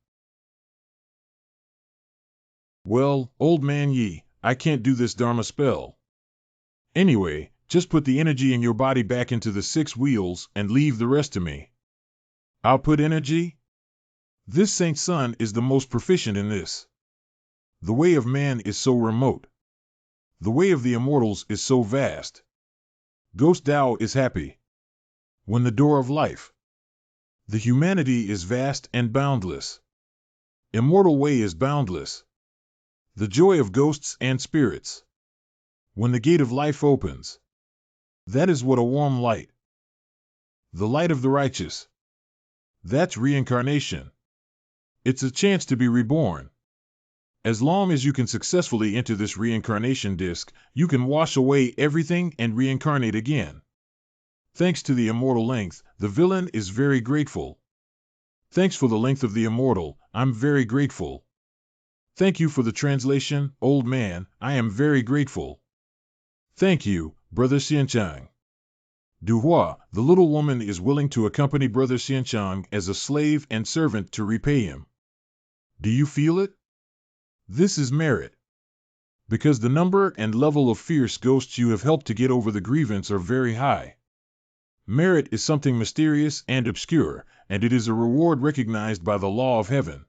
Well, old man Yi, I can't do this Dharma spell. Anyway, just put the energy in your body back into the 6 wheels and leave the rest to me. Output energy? This saint's son is the most proficient in this. The way of man is so remote. The way of the immortals is so vast. Ghost Dao is happy. When the door of life. The humanity is vast and boundless. Immortal way is boundless. The joy of ghosts and spirits. When the gate of life opens. That is what a warm light. The light of the righteous. That's reincarnation. It's a chance to be reborn. As long as you can successfully enter this reincarnation disc, you can wash away everything and reincarnate again. Thanks to the immortal length, the villain is very grateful. Thanks for the length of the immortal, I'm very grateful. Thank you for the translation, old man, I am very grateful. Thank you, Brother Xianchang. Duhua, the little woman is willing to accompany Brother Xianchang as a slave and servant to repay him. Do you feel it? This is merit. Because the number and level of fierce ghosts you have helped to get over the grievance are very high. Merit is something mysterious and obscure, and it is a reward recognized by the law of heaven.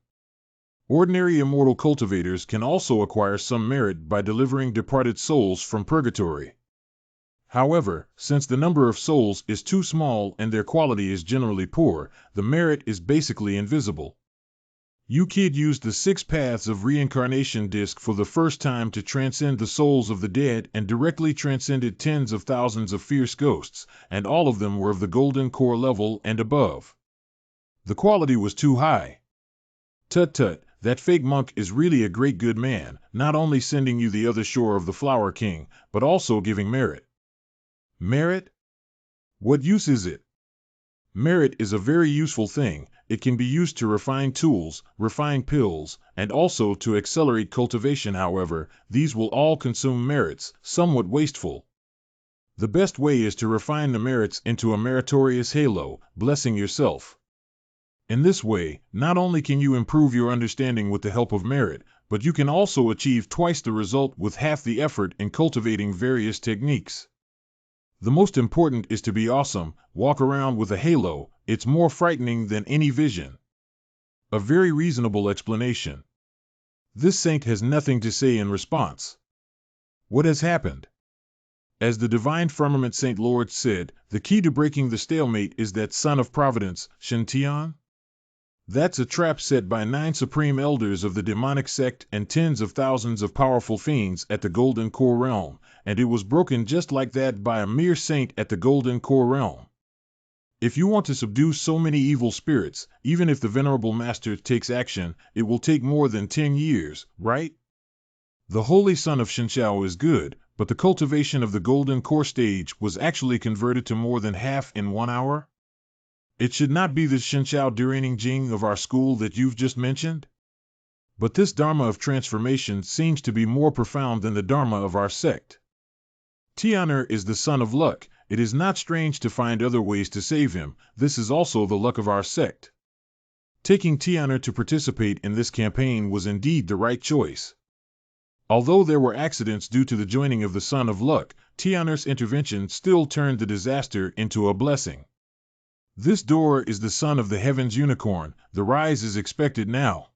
Ordinary immortal cultivators can also acquire some merit by delivering departed souls from purgatory. However, since the number of souls is too small and their quality is generally poor, the merit is basically invisible. You kid used the 6 paths of reincarnation disc for the first time to transcend the souls of the dead and directly transcended tens of thousands of fierce ghosts, and all of them were of the golden core level and above. The quality was too high. Tut, that fake monk is really a great good man, not only sending you the other shore of the Flower King, but also giving merit. Merit? What use is it? Merit is a very useful thing. It can be used to refine tools, refine pills, and also to accelerate cultivation. However, these will all consume merits, somewhat wasteful. The best way is to refine the merits into a meritorious halo, blessing yourself. In this way, not only can you improve your understanding with the help of merit, but you can also achieve twice the result with half the effort in cultivating various techniques. The most important is to be awesome. Walk around with a halo, it's more frightening than any vision. A very reasonable explanation. This saint has nothing to say in response. What has happened? As the divine firmament Saint Lord said, the key to breaking the stalemate is that son of providence, Shintian? That's a trap set by 9 supreme elders of the demonic sect and tens of thousands of powerful fiends at the Golden Core Realm, and it was broken just like that by a mere saint at the Golden Core Realm. If you want to subdue so many evil spirits, even if the Venerable Master takes action, it will take more than 10 years, right? The Holy Son of Shinshao is good, but the cultivation of the Golden Core stage was actually converted to more than half in 1 hour? It should not be the Shinshao Durening Jing of our school that you've just mentioned? But this Dharma of transformation seems to be more profound than the Dharma of our sect. Tian'er is the son of luck. It is not strange to find other ways to save him. This is also the luck of our sect. Taking Tian'er to participate in this campaign was indeed the right choice. Although there were accidents due to the joining of the son of luck, Tian'er's intervention still turned the disaster into a blessing. This door is the son of the heavens unicorn. The rise is expected now.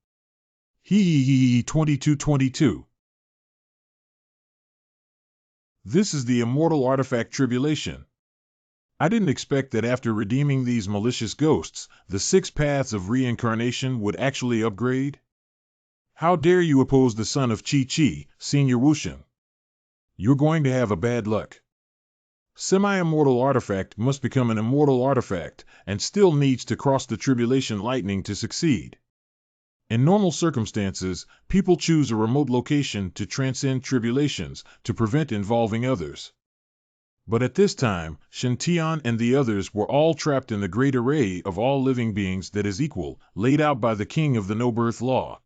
2222. This is the immortal artifact tribulation. I didn't expect that after redeeming these malicious ghosts, the 6 paths of reincarnation would actually upgrade. How dare you oppose the son of Chi, Senior Wusheng? You're going to have a bad luck. Semi-immortal artifact must become an immortal artifact, and still needs to cross the tribulation lightning to succeed. In normal circumstances, people choose a remote location to transcend tribulations, to prevent involving others. But at this time, Shintian and the others were all trapped in the great array of all living beings that is equal, laid out by the king of the no-birth law.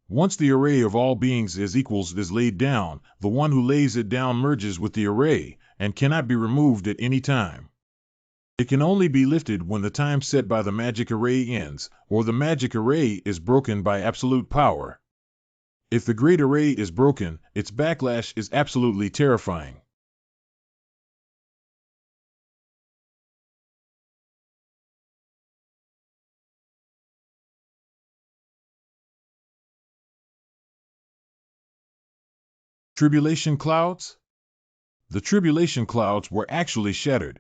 Once the array of all beings as equals is laid down, the one who lays it down merges with the array, and cannot be removed at any time. It can only be lifted when the time set by the magic array ends, or the magic array is broken by absolute power. If the great array is broken, its backlash is absolutely terrifying. Tribulation clouds? The tribulation clouds were actually shattered,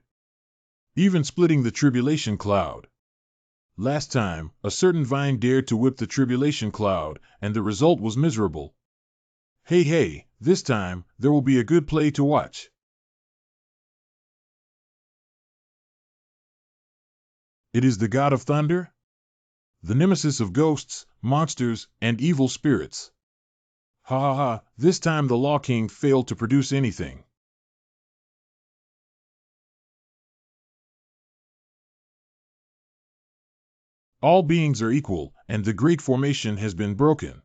even splitting the tribulation cloud. Last time, a certain vine dared to whip the tribulation cloud, and the result was miserable. Hey, this time, there will be a good play to watch. It is the god of thunder? The nemesis of ghosts, monsters, and evil spirits. Ha, this time the Law King failed to produce anything. All beings are equal, and the great formation has been broken.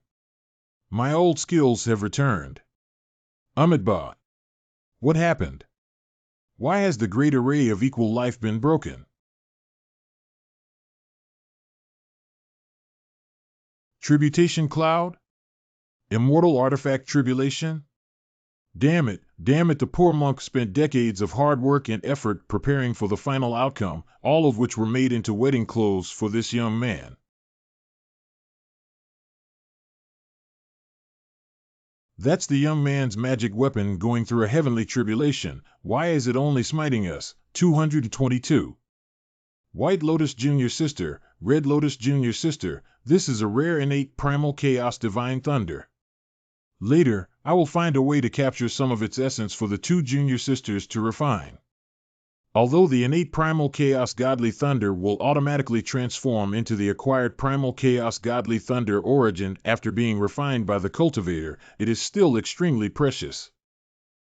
My old skills have returned. Amitabha. What happened? Why has the great array of equal life been broken? Tributation cloud? Immortal artifact tribulation? Damn it, the poor monk spent decades of hard work and effort preparing for the final outcome, all of which were made into wedding clothes for this young man. That's the young man's magic weapon going through a heavenly tribulation. Why is it only smiting us? 222. White Lotus Junior Sister, Red Lotus Junior Sister, this is a rare innate primal chaos divine thunder. Later, I will find a way to capture some of its essence for the two junior sisters to refine. Although the innate primal chaos godly thunder will automatically transform into the acquired primal chaos godly thunder origin after being refined by the cultivator, it is still extremely precious.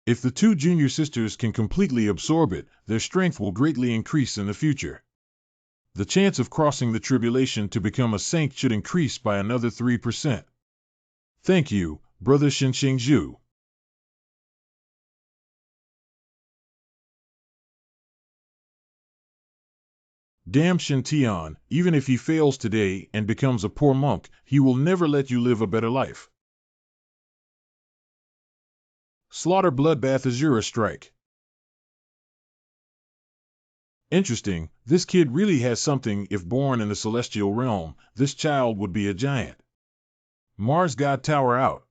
If the two junior sisters can completely absorb it, their strength will greatly increase in the future. The chance of crossing the tribulation to become a saint should increase by another 3%. Thank you, Brother Shinshengzhu. Damn Shintian, even if he fails today and becomes a poor monk, he will never let you live a better life. Slaughter Bloodbath Azura Strike. Interesting, this kid really has something. If born in the celestial realm, this child would be a giant. Mars God Tower out.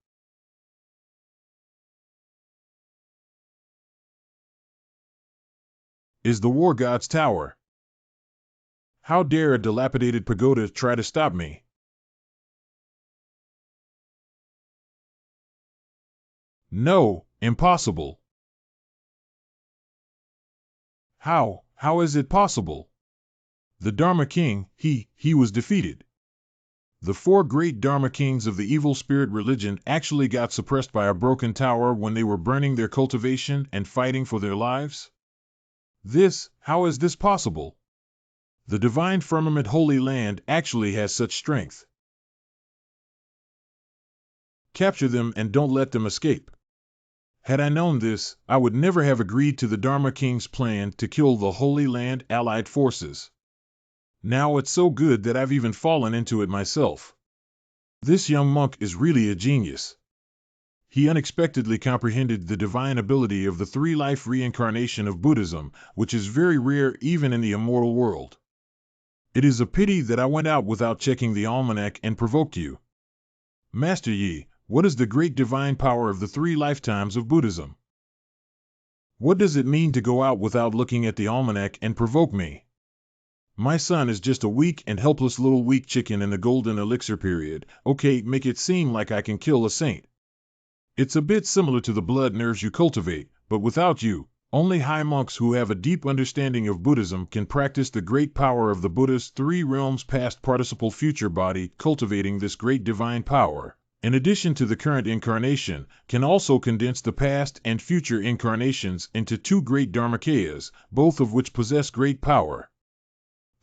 Is the War God's Tower. How dare a dilapidated pagoda try to stop me? No, impossible. How is it possible? The Dharma King, he was defeated. The four great Dharma Kings of the evil spirit religion actually got suppressed by a broken tower when they were burning their cultivation and fighting for their lives? How is this possible? The divine firmament Holy Land actually has such strength. Capture them and don't let them escape. Had I known this, I would never have agreed to the Dharma King's plan to kill the Holy Land allied forces. Now it's so good that I've even fallen into it myself. This young monk is really a genius. He unexpectedly comprehended the divine ability of the three-life reincarnation of Buddhism, which is very rare even in the immortal world. It is a pity that I went out without checking the almanac and provoked you. Master Yi, what is the great divine power of the three lifetimes of Buddhism? What does it mean to go out without looking at the almanac and provoke me? My son is just a weak and helpless little weak chicken in the golden elixir period. Okay, make it seem like I can kill a saint. It's a bit similar to the blood nerves you cultivate, but without you, only high monks who have a deep understanding of Buddhism can practice the great power of the Buddha's three realms past participle future body. Cultivating this great divine power, in addition to the current incarnation, can also condense the past and future incarnations into two great Dharmakayas, both of which possess great power.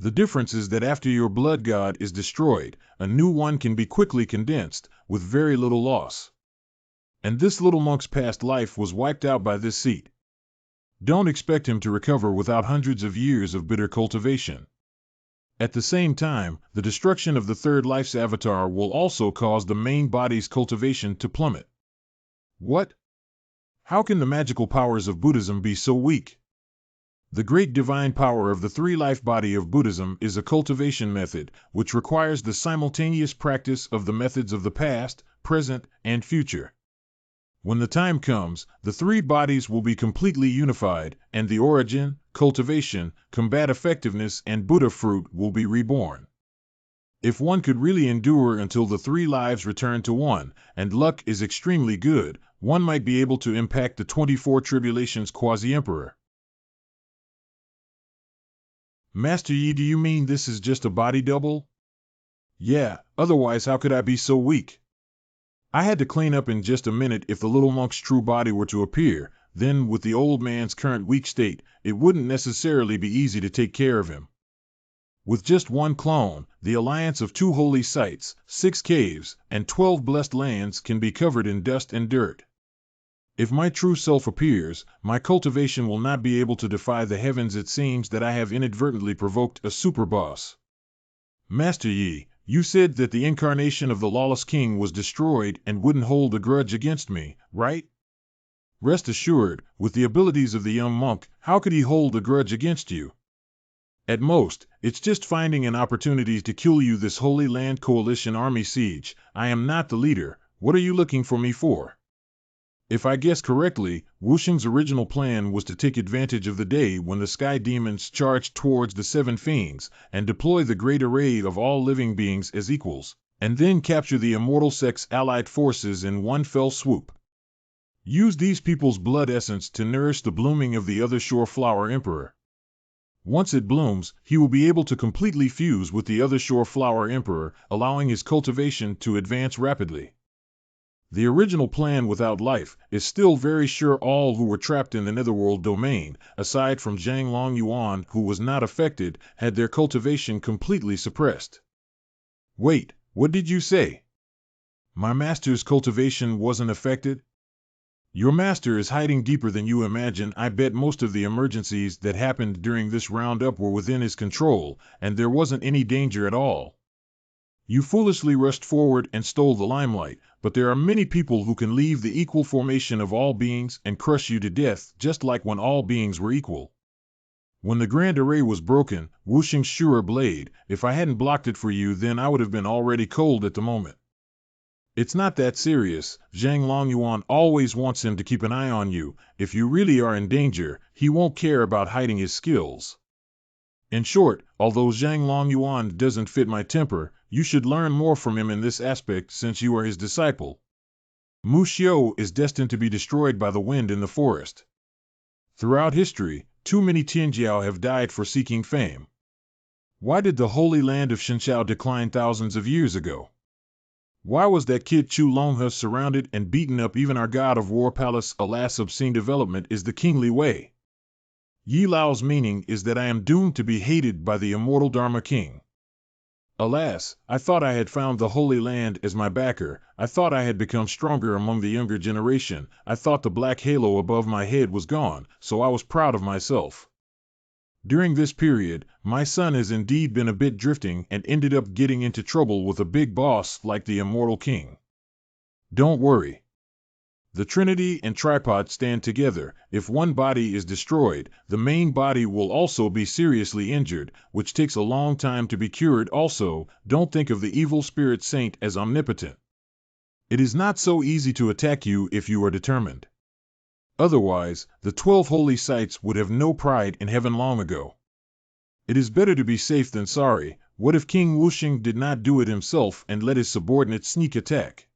The difference is that after your blood god is destroyed, a new one can be quickly condensed, with very little loss. And this little monk's past life was wiped out by this seat. Don't expect him to recover without hundreds of years of bitter cultivation. At the same time, the destruction of the third life's avatar will also cause the main body's cultivation to plummet. What? How can the magical powers of Buddhism be so weak? The great divine power of the three-life body of Buddhism is a cultivation method, which requires the simultaneous practice of the methods of the past, present, and future. When the time comes, the three bodies will be completely unified, and the origin, cultivation, combat effectiveness, and Buddha fruit will be reborn. If one could really endure until the three lives return to one, and luck is extremely good, one might be able to impact the 24 Tribulations Quasi-Emperor. Master Yi, do you mean this is just a body double? Yeah, otherwise how could I be so weak? I had to clean up in just a minute if the little monk's true body were to appear, then with the old man's current weak state, it wouldn't necessarily be easy to take care of him. With just one clone, the alliance of 2 holy sites, 6 caves, and 12 blessed lands can be covered in dust and dirt. If my true self appears, my cultivation will not be able to defy the heavens. It seems that I have inadvertently provoked a super boss. Master Yi, you said that the incarnation of the lawless king was destroyed and wouldn't hold a grudge against me, right? Rest assured, with the abilities of the young monk, how could he hold a grudge against you? At most, it's just finding an opportunity to kill you. This Holy Land Coalition army siege. I am not the leader. What are you looking for me for? If I guess correctly, Wuxing's original plan was to take advantage of the day when the sky demons charged towards the 7 fiends and deploy the great array of all living beings as equals, and then capture the immortal sex allied forces in one fell swoop. Use these people's blood essence to nourish the blooming of the other shore flower emperor. Once it blooms, he will be able to completely fuse with the other shore flower emperor, allowing his cultivation to advance rapidly. The original plan without life is still very sure all who were trapped in the netherworld domain, aside from Zhang Longyuan who was not affected, had their cultivation completely suppressed. Wait, what did you say? My master's cultivation wasn't affected? Your master is hiding deeper than you imagine. I bet most of the emergencies that happened during this roundup were within his control, and there wasn't any danger at all. You foolishly rushed forward and stole the limelight, but there are many people who can leave the equal formation of all beings and crush you to death, just like when all beings were equal. When the grand array was broken, Wuxing's sure blade, if I hadn't blocked it for you, then I would have been already cold at the moment. It's not that serious. Zhang Longyuan always wants him to keep an eye on you. If you really are in danger, he won't care about hiding his skills. In short, although Zhang Longyuan doesn't fit my temper, you should learn more from him in this aspect since you are his disciple. Mu Xiu is destined to be destroyed by the wind in the forest. Throughout history, too many Tianjiao have died for seeking fame. Why did the Holy Land of Shenxiao decline thousands of years ago? Why was that kid Chu Longhe surrounded and beaten up? Even our god of war palace? Alas, obscene development is the kingly way. Yi Lao's meaning is that I am doomed to be hated by the immortal Dharma King. Alas, I thought I had found the Holy Land as my backer. I thought I had become stronger among the younger generation. I thought the black halo above my head was gone, so I was proud of myself. During this period, my son has indeed been a bit drifting and ended up getting into trouble with a big boss like the immortal king. Don't worry. The Trinity and Tripod stand together. If one body is destroyed, the main body will also be seriously injured, which takes a long time to be cured. Also, don't think of the evil spirit saint as omnipotent. It is not so easy to attack you if you are determined. Otherwise, the 12 holy sites would have no pride in heaven long ago. It is better to be safe than sorry. What if King Wuxing did not do it himself and let his subordinate sneak attack?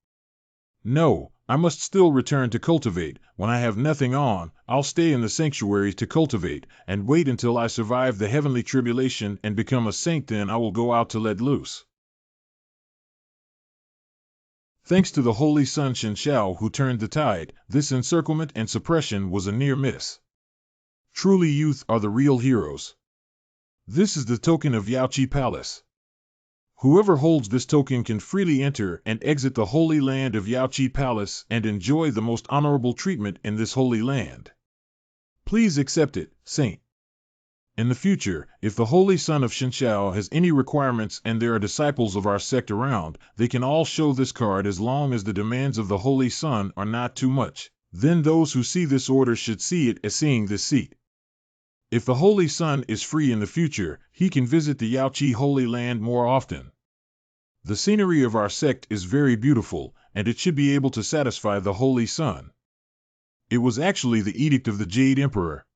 No, I must still return to cultivate. When I have nothing on, I'll stay in the sanctuary to cultivate, and wait until I survive the heavenly tribulation and become a saint. Then I will go out to let loose. Thanks to the Holy Sun Shenxiao who turned the tide, this encirclement and suppression was a near miss. Truly, youth are the real heroes. This is the token of Yaoqi Palace. Whoever holds this token can freely enter and exit the Holy Land of Yaoqi Palace and enjoy the most honorable treatment in this holy land. Please accept it, Saint. In the future, if the Holy Son of Shinshao has any requirements and there are disciples of our sect around, they can all show this card as long as the demands of the Holy Son are not too much. Then those who see this order should see it as seeing this seat. If the Holy Son is free in the future, he can visit the Yaoqi Holy Land more often. The scenery of our sect is very beautiful, and it should be able to satisfy the Holy Son. It was actually the edict of the Jade Emperor.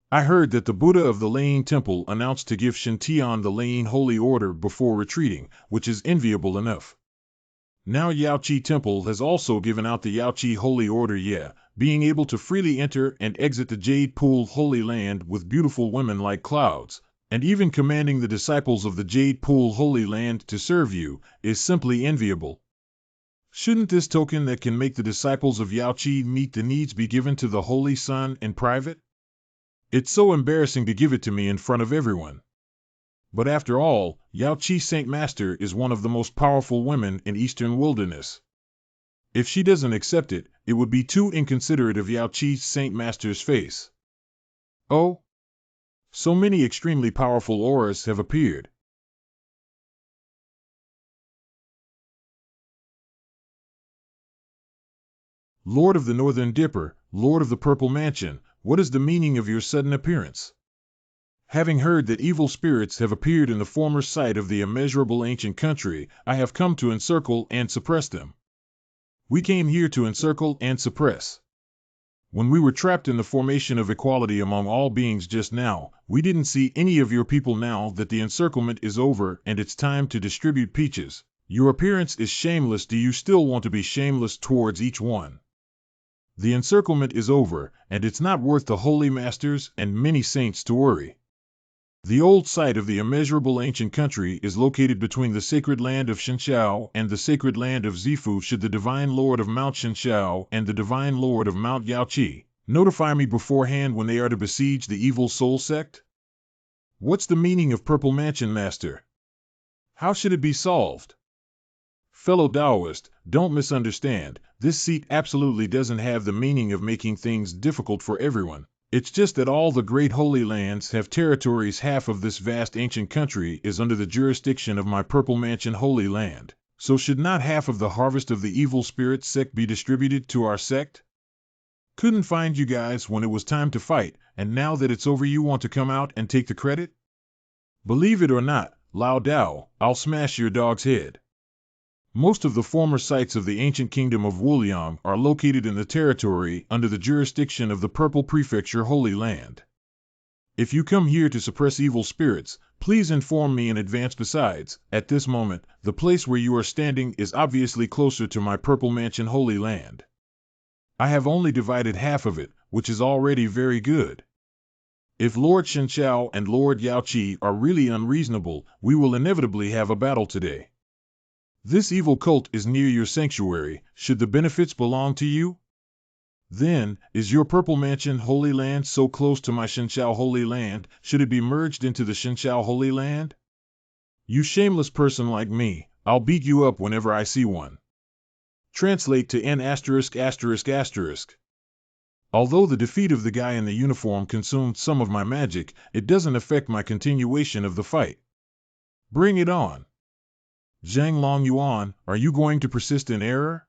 I heard that the Buddha of the Lane Temple announced to give Shintian the Lane Holy Order before retreating, which is enviable enough. Now Yaoqi Temple has also given out the Yaoqi Holy Order, being able to freely enter and exit the Jade Pool Holy Land with beautiful women like clouds, and even commanding the disciples of the Jade Pool Holy Land to serve you, is simply enviable. Shouldn't this token that can make the disciples of Yaoqi meet the needs be given to the Holy Son in private? It's so embarrassing to give it to me in front of everyone. But after all, Yaoqi Saint Master is one of the most powerful women in Eastern Wilderness. If she doesn't accept it, it would be too inconsiderate of Yaoqi Saint Master's face. Oh? So many extremely powerful auras have appeared. Lord of the Northern Dipper, Lord of the Purple Mansion, what is the meaning of your sudden appearance? Having heard that evil spirits have appeared in the former site of the immeasurable ancient country, I have come to encircle and suppress them. We came here to encircle and suppress. When we were trapped in the formation of equality among all beings just now, we didn't see any of your people. Now that the encirclement is over and it's time to distribute peaches, your appearance is shameless. Do you still want to be shameless towards each one? The encirclement is over, and it's not worth the holy masters and many saints to worry. The old site of the immeasurable ancient country is located between the sacred land of Shinshao and the sacred land of Zifu. Should the divine lord of Mount Shinshao and the divine lord of Mount Yaoqi notify me beforehand when they are to besiege the evil soul sect? What's the meaning of Purple Mansion, Master? How should it be solved? Fellow Taoist, don't misunderstand. This seat absolutely doesn't have the meaning of making things difficult for everyone. It's just that all the great holy lands have territories. Half of this vast ancient country is under the jurisdiction of my Purple Mansion Holy Land. So should not half of the harvest of the evil spirit sect be distributed to our sect? Couldn't find you guys when it was time to fight, and now that it's over you want to come out and take the credit? Believe it or not, Lao Dao, I'll smash your dog's head. Most of the former sites of the ancient kingdom of Wuliang are located in the territory under the jurisdiction of the Purple Prefecture Holy Land. If you come here to suppress evil spirits, please inform me in advance. Besides, at this moment, the place where you are standing is obviously closer to my Purple Mansion Holy Land. I have only divided half of it, which is already very good. If Lord Shinshao and Lord Yaoqi are really unreasonable, we will inevitably have a battle today. This evil cult is near your sanctuary. Should the benefits belong to you? Then, is your Purple Mansion Holy Land so close to my Shinshao Holy Land? Should it be merged into the Shinshao Holy Land? You shameless person like me, I'll beat you up whenever I see one. Translate to N*******. Although the defeat of the guy in the uniform consumed some of my magic, it doesn't affect my continuation of the fight. Bring it on. Zhang Longyuan, are you going to persist in error?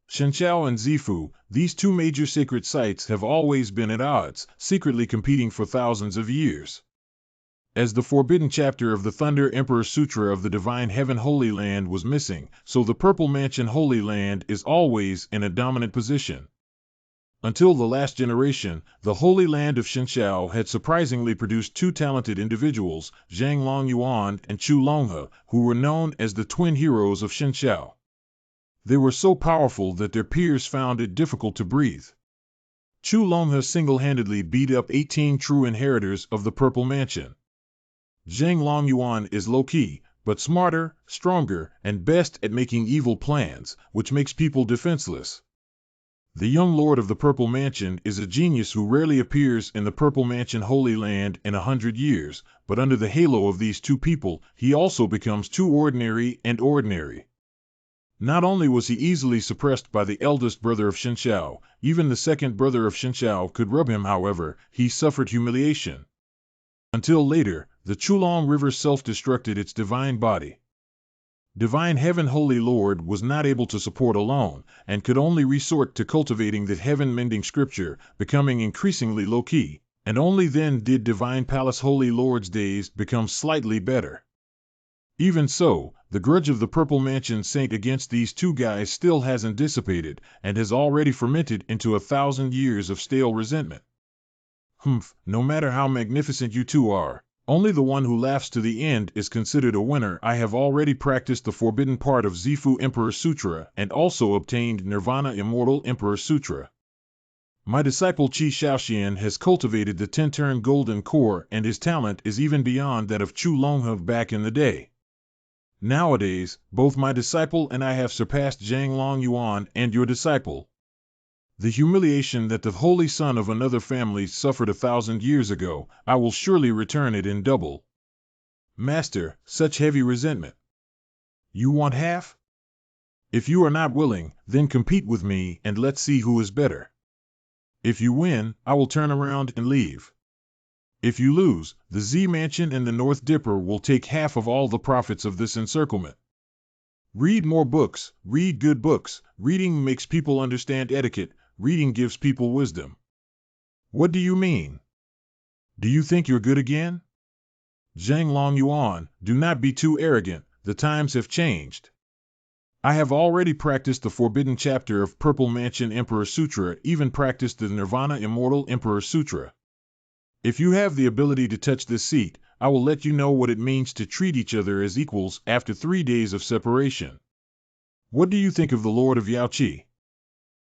Shinshao and Zifu, these two major sacred sites, have always been at odds, secretly competing for thousands of years. As the forbidden chapter of the Thunder Emperor Sutra of the Divine Heaven Holy Land was missing, so the Purple Mansion Holy Land is always in a dominant position. Until the last generation, the Holy Land of Shinshao had surprisingly produced two talented individuals, Zhang Longyuan and Chu Longhe, who were known as the twin heroes of Shinshao. They were so powerful that their peers found it difficult to breathe. Chu Longhe single-handedly beat up 18 true inheritors of the Purple Mansion. Zhang Longyuan is low-key, but smarter, stronger, and best at making evil plans, which makes people defenseless. The young lord of the Purple Mansion is a genius who rarely appears in the Purple Mansion Holy Land in 100 years, but under the halo of these two people, he also becomes too ordinary and ordinary. Not only was he easily suppressed by the eldest brother of Shenxiao, even the second brother of Shenxiao could rub him. However, he suffered humiliation. Until later, the Chulong River self-destructed its divine body. Divine Heaven Holy Lord was not able to support alone, and could only resort to cultivating that heaven-mending scripture, becoming increasingly low-key, and only then did Divine Palace Holy Lord's days become slightly better. Even so, the grudge of the Purple Mansion Saint against these two guys still hasn't dissipated, and has already fermented into 1,000 years of stale resentment. No matter how magnificent you two are, only the one who laughs to the end is considered a winner. I have already practiced the forbidden part of Zifu Emperor Sutra and also obtained Nirvana Immortal Emperor Sutra. My disciple Qi Shaoxian has cultivated the 10-turn golden core, and his talent is even beyond that of Chu Longhe back in the day. Nowadays, both my disciple and I have surpassed Zhang Long Yuan and your disciple. The humiliation that the holy son of another family suffered 1,000 years ago, I will surely return it in double. Master, such heavy resentment. You want half? If you are not willing, then compete with me and let's see who is better. If you win, I will turn around and leave. If you lose, the Z Mansion and the North Dipper will take half of all the profits of this encirclement. Read more books, read good books. Reading makes people understand etiquette, reading gives people wisdom. What do you mean? Do you think you're good again? Zhang Long Yuan, do not be too arrogant, the times have changed. I have already practiced the forbidden chapter of Purple Mansion Emperor Sutra, even practiced the Nirvana Immortal Emperor Sutra. If you have the ability to touch this seat, I will let you know what it means to treat each other as equals after 3 days of separation. What do you think of the Lord of Yaoqi?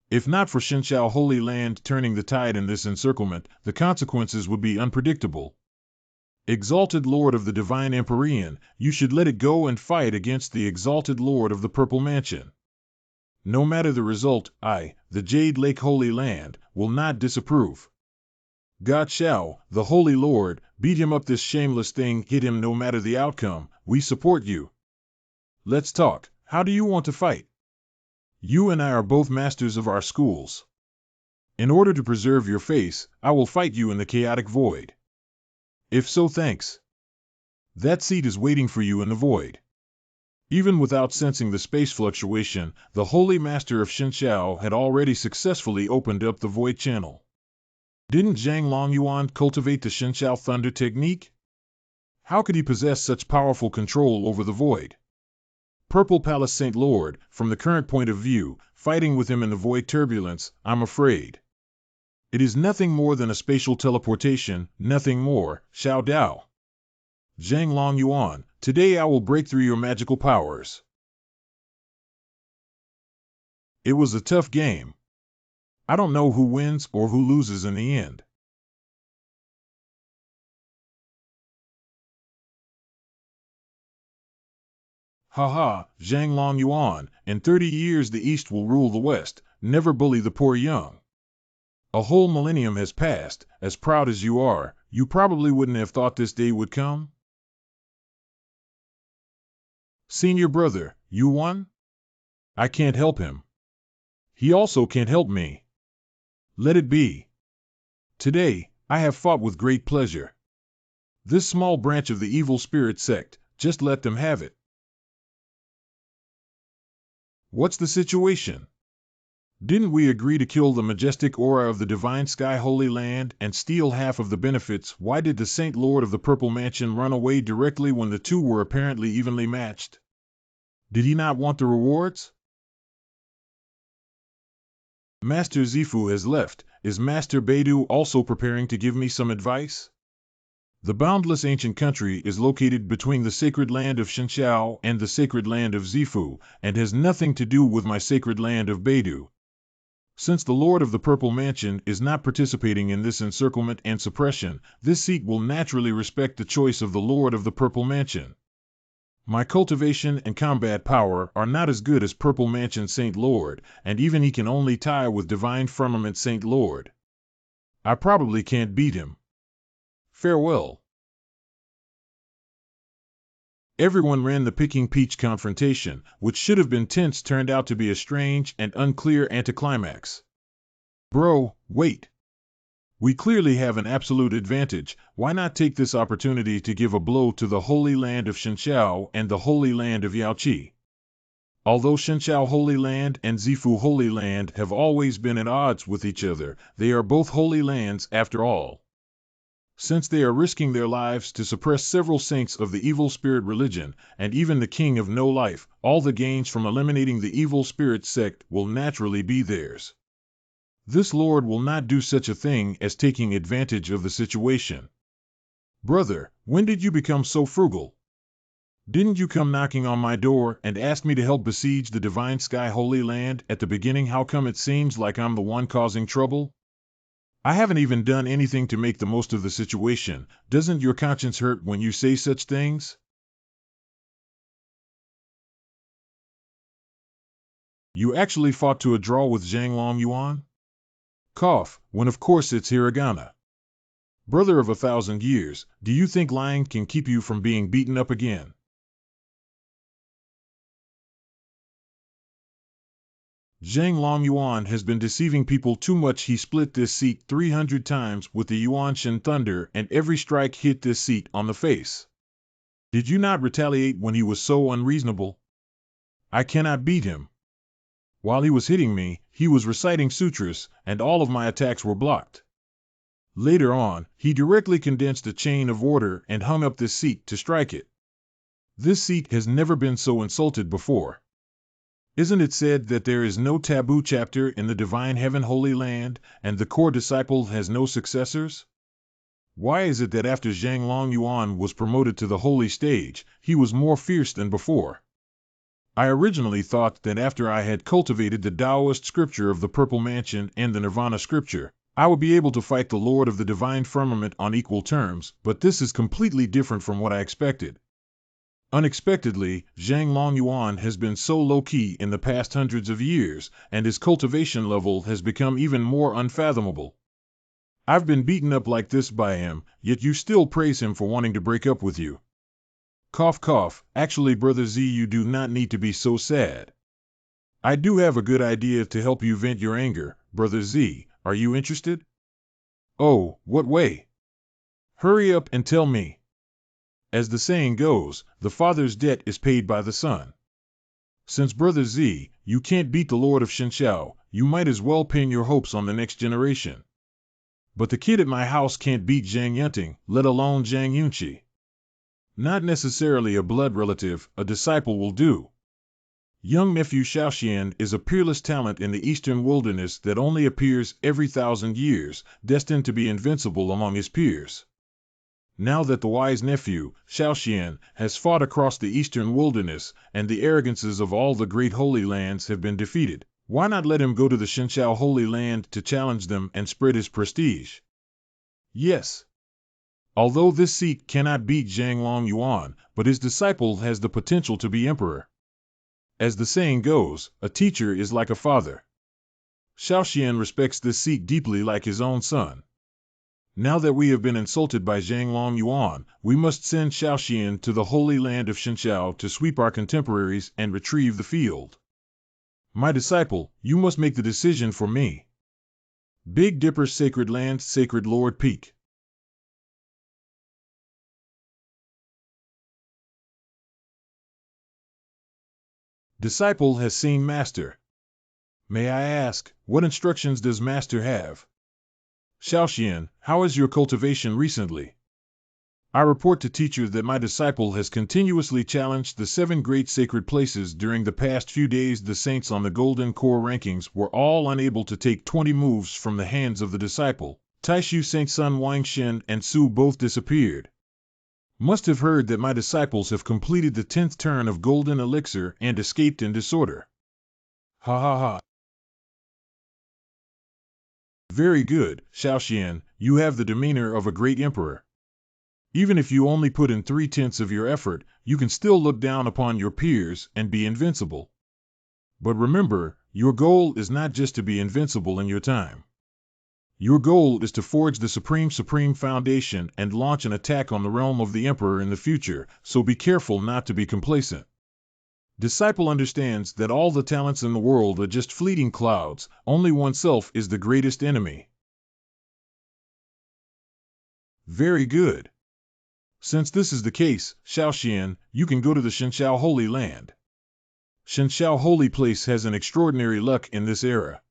If not for Shenxiao Holy Land turning the tide in this encirclement, the consequences would be unpredictable. Exalted Lord of the Divine Empyrean, you should let it go and fight against the exalted Lord of the Purple Mansion. No matter the result, I, the Jade Lake Holy Land, will not disapprove. God shall, the Holy Lord, beat him up, this shameless thing, hit him no matter the outcome. We support you. Let's talk. How do you want to fight? You and I are both masters of our schools. In order to preserve your face, I will fight you in the chaotic void. If so, thanks. That seat is waiting for you in the void. Even without sensing the space fluctuation, the Holy Master of Shenxiao had already successfully opened up the void channel. Didn't Zhang Long Yuan cultivate the Shenxiao Thunder technique? How could he possess such powerful control over the void? Purple Palace Saint Lord, from the current point of view, fighting with him in the void turbulence, I'm afraid. It is nothing more than a spatial teleportation, nothing more, Xiao Dao. Zhang Long Yuan, today I will break through your magical powers. It was a tough game. I don't know who wins or who loses in the end. Haha, Zhang Long Yuan, in 30 years the East will rule the West, never bully the poor young. A whole millennium has passed, as proud as you are, you probably wouldn't have thought this day would come? Senior brother, you won? I can't help him. He also can't help me. Let it be. Today, I have fought with great pleasure. This small branch of the evil spirit sect, just let them have it. What's the situation? Didn't we agree to kill the majestic aura of the divine sky holy land and steal half of the benefits? Why did the Saint Lord of the Purple Mansion run away directly when the two were apparently evenly matched? Did he not want the rewards? Master Zifu has left. Is Master Beidou also preparing to give me some advice? The boundless ancient country is located between the sacred land of Shenxiao and the sacred land of Zifu, and has nothing to do with my sacred land of Beidou. Since the Lord of the Purple Mansion is not participating in this encirclement and suppression, this seat will naturally respect the choice of the Lord of the Purple Mansion. My cultivation and combat power are not as good as Purple Mansion Saint Lord, and even he can only tie with Divine Firmament Saint Lord. I probably can't beat him. Farewell. Everyone ran. The picking peach confrontation, which should have been tense, turned out to be a strange and unclear anticlimax. Bro, wait. We clearly have an absolute advantage. Why not take this opportunity to give a blow to the Holy Land of Shenxiao and the Holy Land of Yaoqi? Although Shenxiao Holy Land and Zifu Holy Land have always been at odds with each other, they are both holy lands after all. Since they are risking their lives to suppress several saints of the evil spirit religion, and even the king of no life, all the gains from eliminating the evil spirit sect will naturally be theirs. This lord will not do such a thing as taking advantage of the situation. Brother, when did you become so frugal? Didn't you come knocking on my door and ask me to help besiege the divine sky holy land at the beginning? How come it seems like I'm the one causing trouble? I haven't even done anything to make the most of the situation. Doesn't your conscience hurt when you say such things? You actually fought to a draw with Zhang Longyuan? Cough, when of course it's hiragana. Brother of 1,000 years, do you think lying can keep you from being beaten up again? Zhang Longyuan has been deceiving people too much. He split this seat 300 times with the Yuanshan thunder, and every strike hit this seat on the face. Did you not retaliate when he was so unreasonable? I cannot beat him. While he was hitting me, he was reciting sutras, and all of my attacks were blocked. Later on, he directly condensed a chain of order and hung up this seat to strike it. This seat has never been so insulted before. Isn't it said that there is no taboo chapter in the divine heaven holy land, and the core disciple has no successors? Why is it that after Zhang Longyuan was promoted to the holy stage, he was more fierce than before? I originally thought that after I had cultivated the Taoist scripture of the Purple Mansion and the Nirvana scripture, I would be able to fight the Lord of the Divine Firmament on equal terms, but this is completely different from what I expected. Unexpectedly, Zhang Longyuan has been so low-key in the past hundreds of years, and his cultivation level has become even more unfathomable. I've been beaten up like this by him, yet you still praise him for wanting to break up with you. Cough cough, actually Brother Z, you do not need to be so sad. I do have a good idea to help you vent your anger. Brother Z, are you interested? Oh, what way? Hurry up and tell me. As the saying goes, the father's debt is paid by the son. Since Brother Z, you can't beat the Lord of Shenxiao, you might as well pin your hopes on the next generation. But the kid at my house can't beat Zhang Yunting, let alone Zhang Yunqi. Not necessarily a blood relative, a disciple will do. Young nephew Xiaoxian is a peerless talent in the eastern wilderness that only appears every 1,000 years, destined to be invincible among his peers. Now that the wise nephew, Xiaoxian, has fought across the eastern wilderness, and the arrogances of all the great holy lands have been defeated, why not let him go to the Shenxiao Holy Land to challenge them and spread his prestige? Yes. Although this seat cannot beat Zhang Longyuan, but his disciple has the potential to be emperor. As the saying goes, a teacher is like a father. Xiaoxian respects this seat deeply like his own son. Now that we have been insulted by Zhang Longyuan, we must send Xiaoxian to the holy land of Shenxiao to sweep our contemporaries and retrieve the field. My disciple, you must make the decision for me. Big Dipper Sacred Land, Sacred Lord Peak. Disciple has seen Master. May I ask, what instructions does Master have? Xiaoxian, how is your cultivation recently? I report to teacher that my disciple has continuously challenged the 7 great sacred places during the past few days. The saints on the Golden Core rankings were all unable to take 20 moves from the hands of the disciple. Taishu Saint Sun Wangxin and Su both disappeared. Must have heard that my disciples have completed the 10th turn of Golden Elixir and escaped in disorder. Ha ha ha. Very good, Xiaoxian, you have the demeanor of a great emperor. Even if you only put in 3/10 of your effort, you can still look down upon your peers and be invincible. But remember, your goal is not just to be invincible in your time. Your goal is to forge the supreme foundation and launch an attack on the realm of the Emperor in the future, so be careful not to be complacent. Disciple understands that all the talents in the world are just fleeting clouds, only oneself is the greatest enemy. Very good. Since this is the case, Shaoxian, you can go to the Shenshao Holy Land. Shenshao Holy Place has an extraordinary luck in this era.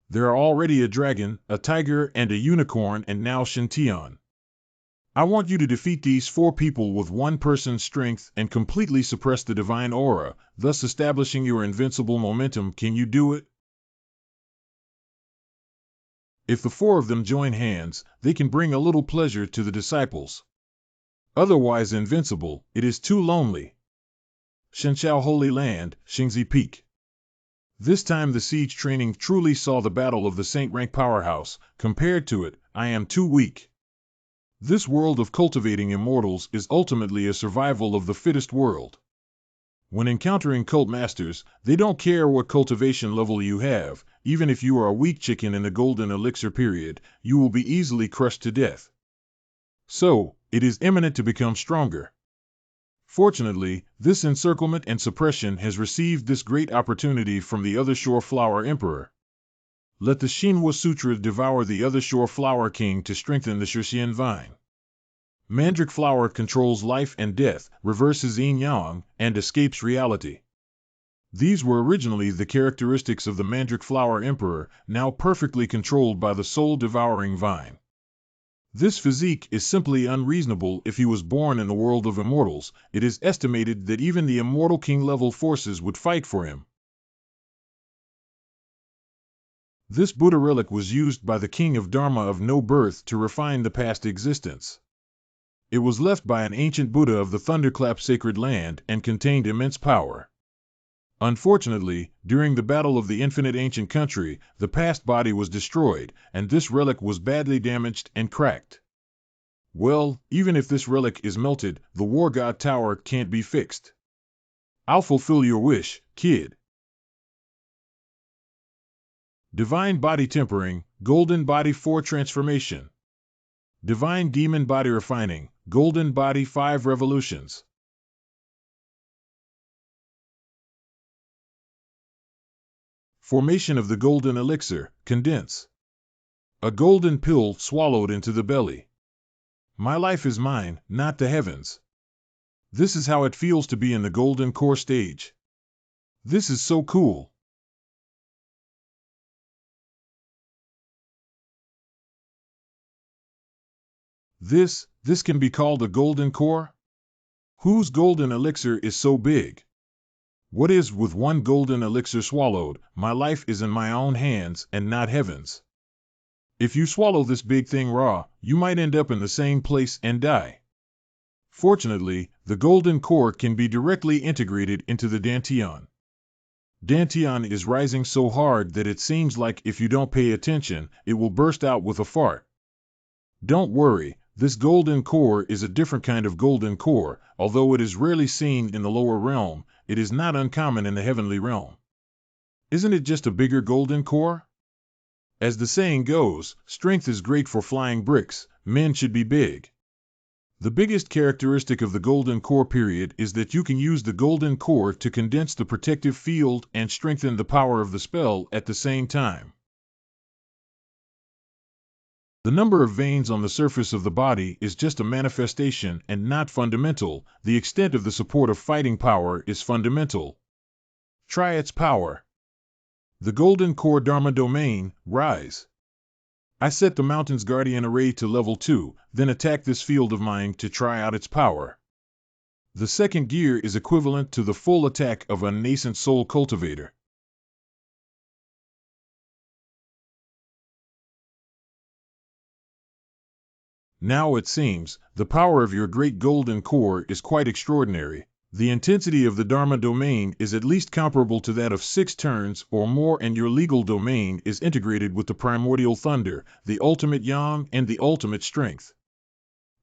There are already a dragon, a tiger, and a unicorn, and now Shintian. I want you to defeat these 4 people with one person's strength and completely suppress the divine aura, thus establishing your invincible momentum. Can you do it? If the 4 of them join hands, they can bring a little pleasure to the disciples. Otherwise invincible, it is too lonely. Shenshao Holy Land, Xingzi Peak. This time the siege training truly saw the battle of the Saint Rank powerhouse. Compared to it, I am too weak. This world of cultivating immortals is ultimately a survival of the fittest world. When encountering cult masters, they don't care what cultivation level you have. Even if you are a weak chicken in the golden elixir period, you will be easily crushed to death. So, it is imminent to become stronger. Fortunately, this encirclement and suppression has received this great opportunity from the Other Shore Flower Emperor. Let the Xinhua Sutra devour the Other Shore Flower King to strengthen the Shixian vine. Mandrake flower controls life and death, reverses yin-yang, and escapes reality. These were originally the characteristics of the Mandrake Flower Emperor, now perfectly controlled by the soul-devouring vine. This physique is simply unreasonable if he was born in the world of immortals. It is estimated that even the immortal king-level forces would fight for him. This Buddha relic was used by the king of Dharma of no birth to refine the past existence. It was left by an ancient Buddha of the Thunderclap sacred land and contained immense power. Unfortunately, during the Battle of the Infinite Ancient Country, the past body was destroyed, and this relic was badly damaged and cracked. Well, even if this relic is melted, the War God Tower can't be fixed. I'll fulfill your wish, kid. Divine Body Tempering, Golden Body 4 Transformation. Divine Demon Body Refining, Golden Body 5 Revolutions. Formation of the Golden Elixir, Condense. A golden pill swallowed into the belly. My life is mine, not the heavens. This is how it feels to be in the Golden Core stage. This is so cool. This can be called a Golden Core? Whose Golden Elixir is so big? What is with one Golden Elixir swallowed? My life is in my own hands and not heaven's. If you swallow this big thing raw, you might end up in the same place and die. Fortunately, the Golden Core can be directly integrated into the Dantian. Dantian is rising so hard that it seems like if you don't pay attention, it will burst out with a fart. Don't worry, this Golden Core is a different kind of Golden Core. Although it is rarely seen in the lower realm, it is not uncommon in the heavenly realm. Isn't it just a bigger Golden Core? As the saying goes, strength is great for flying bricks, men should be big. The biggest characteristic of the Golden Core period is that you can use the Golden Core to condense the protective field and strengthen the power of the spell at the same time. The number of veins on the surface of the body is just a manifestation and not fundamental. The extent of the support of fighting power is fundamental. Try its power. The Golden Core Dharma Domain, Rise. I set the Mountain's Guardian Array to level 2, then attack this field of mine to try out its power. The second gear is equivalent to the full attack of a nascent soul cultivator. Now it seems, the power of your great Golden Core is quite extraordinary. The intensity of the Dharma domain is at least comparable to that of 6 turns or more, and your legal domain is integrated with the primordial thunder, the ultimate yang, and the ultimate strength.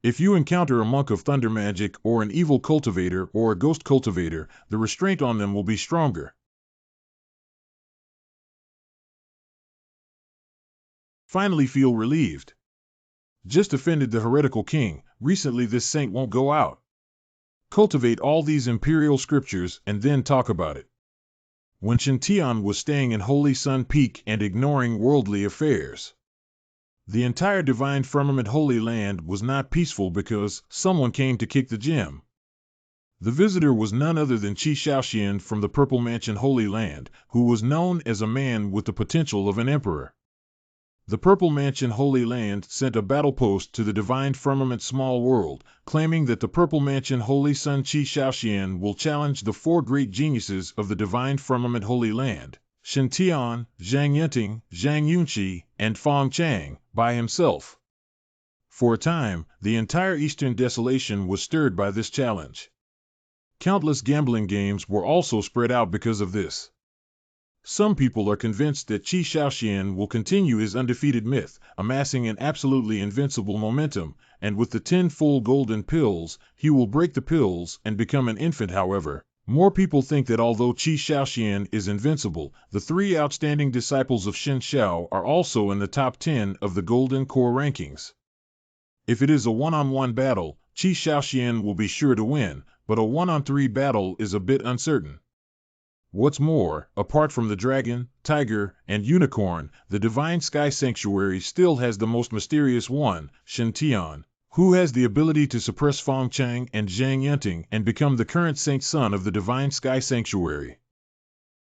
If you encounter a monk of thunder magic or an evil cultivator or a ghost cultivator, the restraint on them will be stronger. finally feel relieved. Just offended the heretical king, recently this saint won't go out. Cultivate all these imperial scriptures and then talk about it. When Shintian was staying in Holy Sun Peak and ignoring worldly affairs, the entire divine firmament Holy Land was not peaceful because someone came to kick the gem. The visitor was none other than Qi Shaoxian from the Purple Mansion Holy Land, who was known as a man with the potential of an emperor. The Purple Mansion Holy Land sent a battle post to the Divine Firmament Small World, claiming that the Purple Mansion Holy Sun Qi Shaoxian will challenge the four great geniuses of the Divine Firmament Holy Land, Shintian, Zhang Yunting, Zhang Yunqi, and Fong Chang, by himself. For a time, the entire Eastern Desolation was stirred by this challenge. Countless gambling games were also spread out because of this. Some people are convinced that Qi Shaoxian will continue his undefeated myth, amassing an absolutely invincible momentum, and with the 10 full golden pills, he will break the pills and become an infant. However, more people think that although Qi Shaoxian is invincible, the 3 outstanding disciples of Shen Xiao are also in the top 10 of the Golden Core rankings. If it is a one-on-one battle, Qi Shaoxian will be sure to win, but a 1-on-3 battle is a bit uncertain. What's more, apart from the dragon, tiger, and unicorn, the Divine Sky Sanctuary still has the most mysterious one, Shintian, who has the ability to suppress Fong Chang and Zhang Yunting and become the current saint son of the Divine Sky Sanctuary.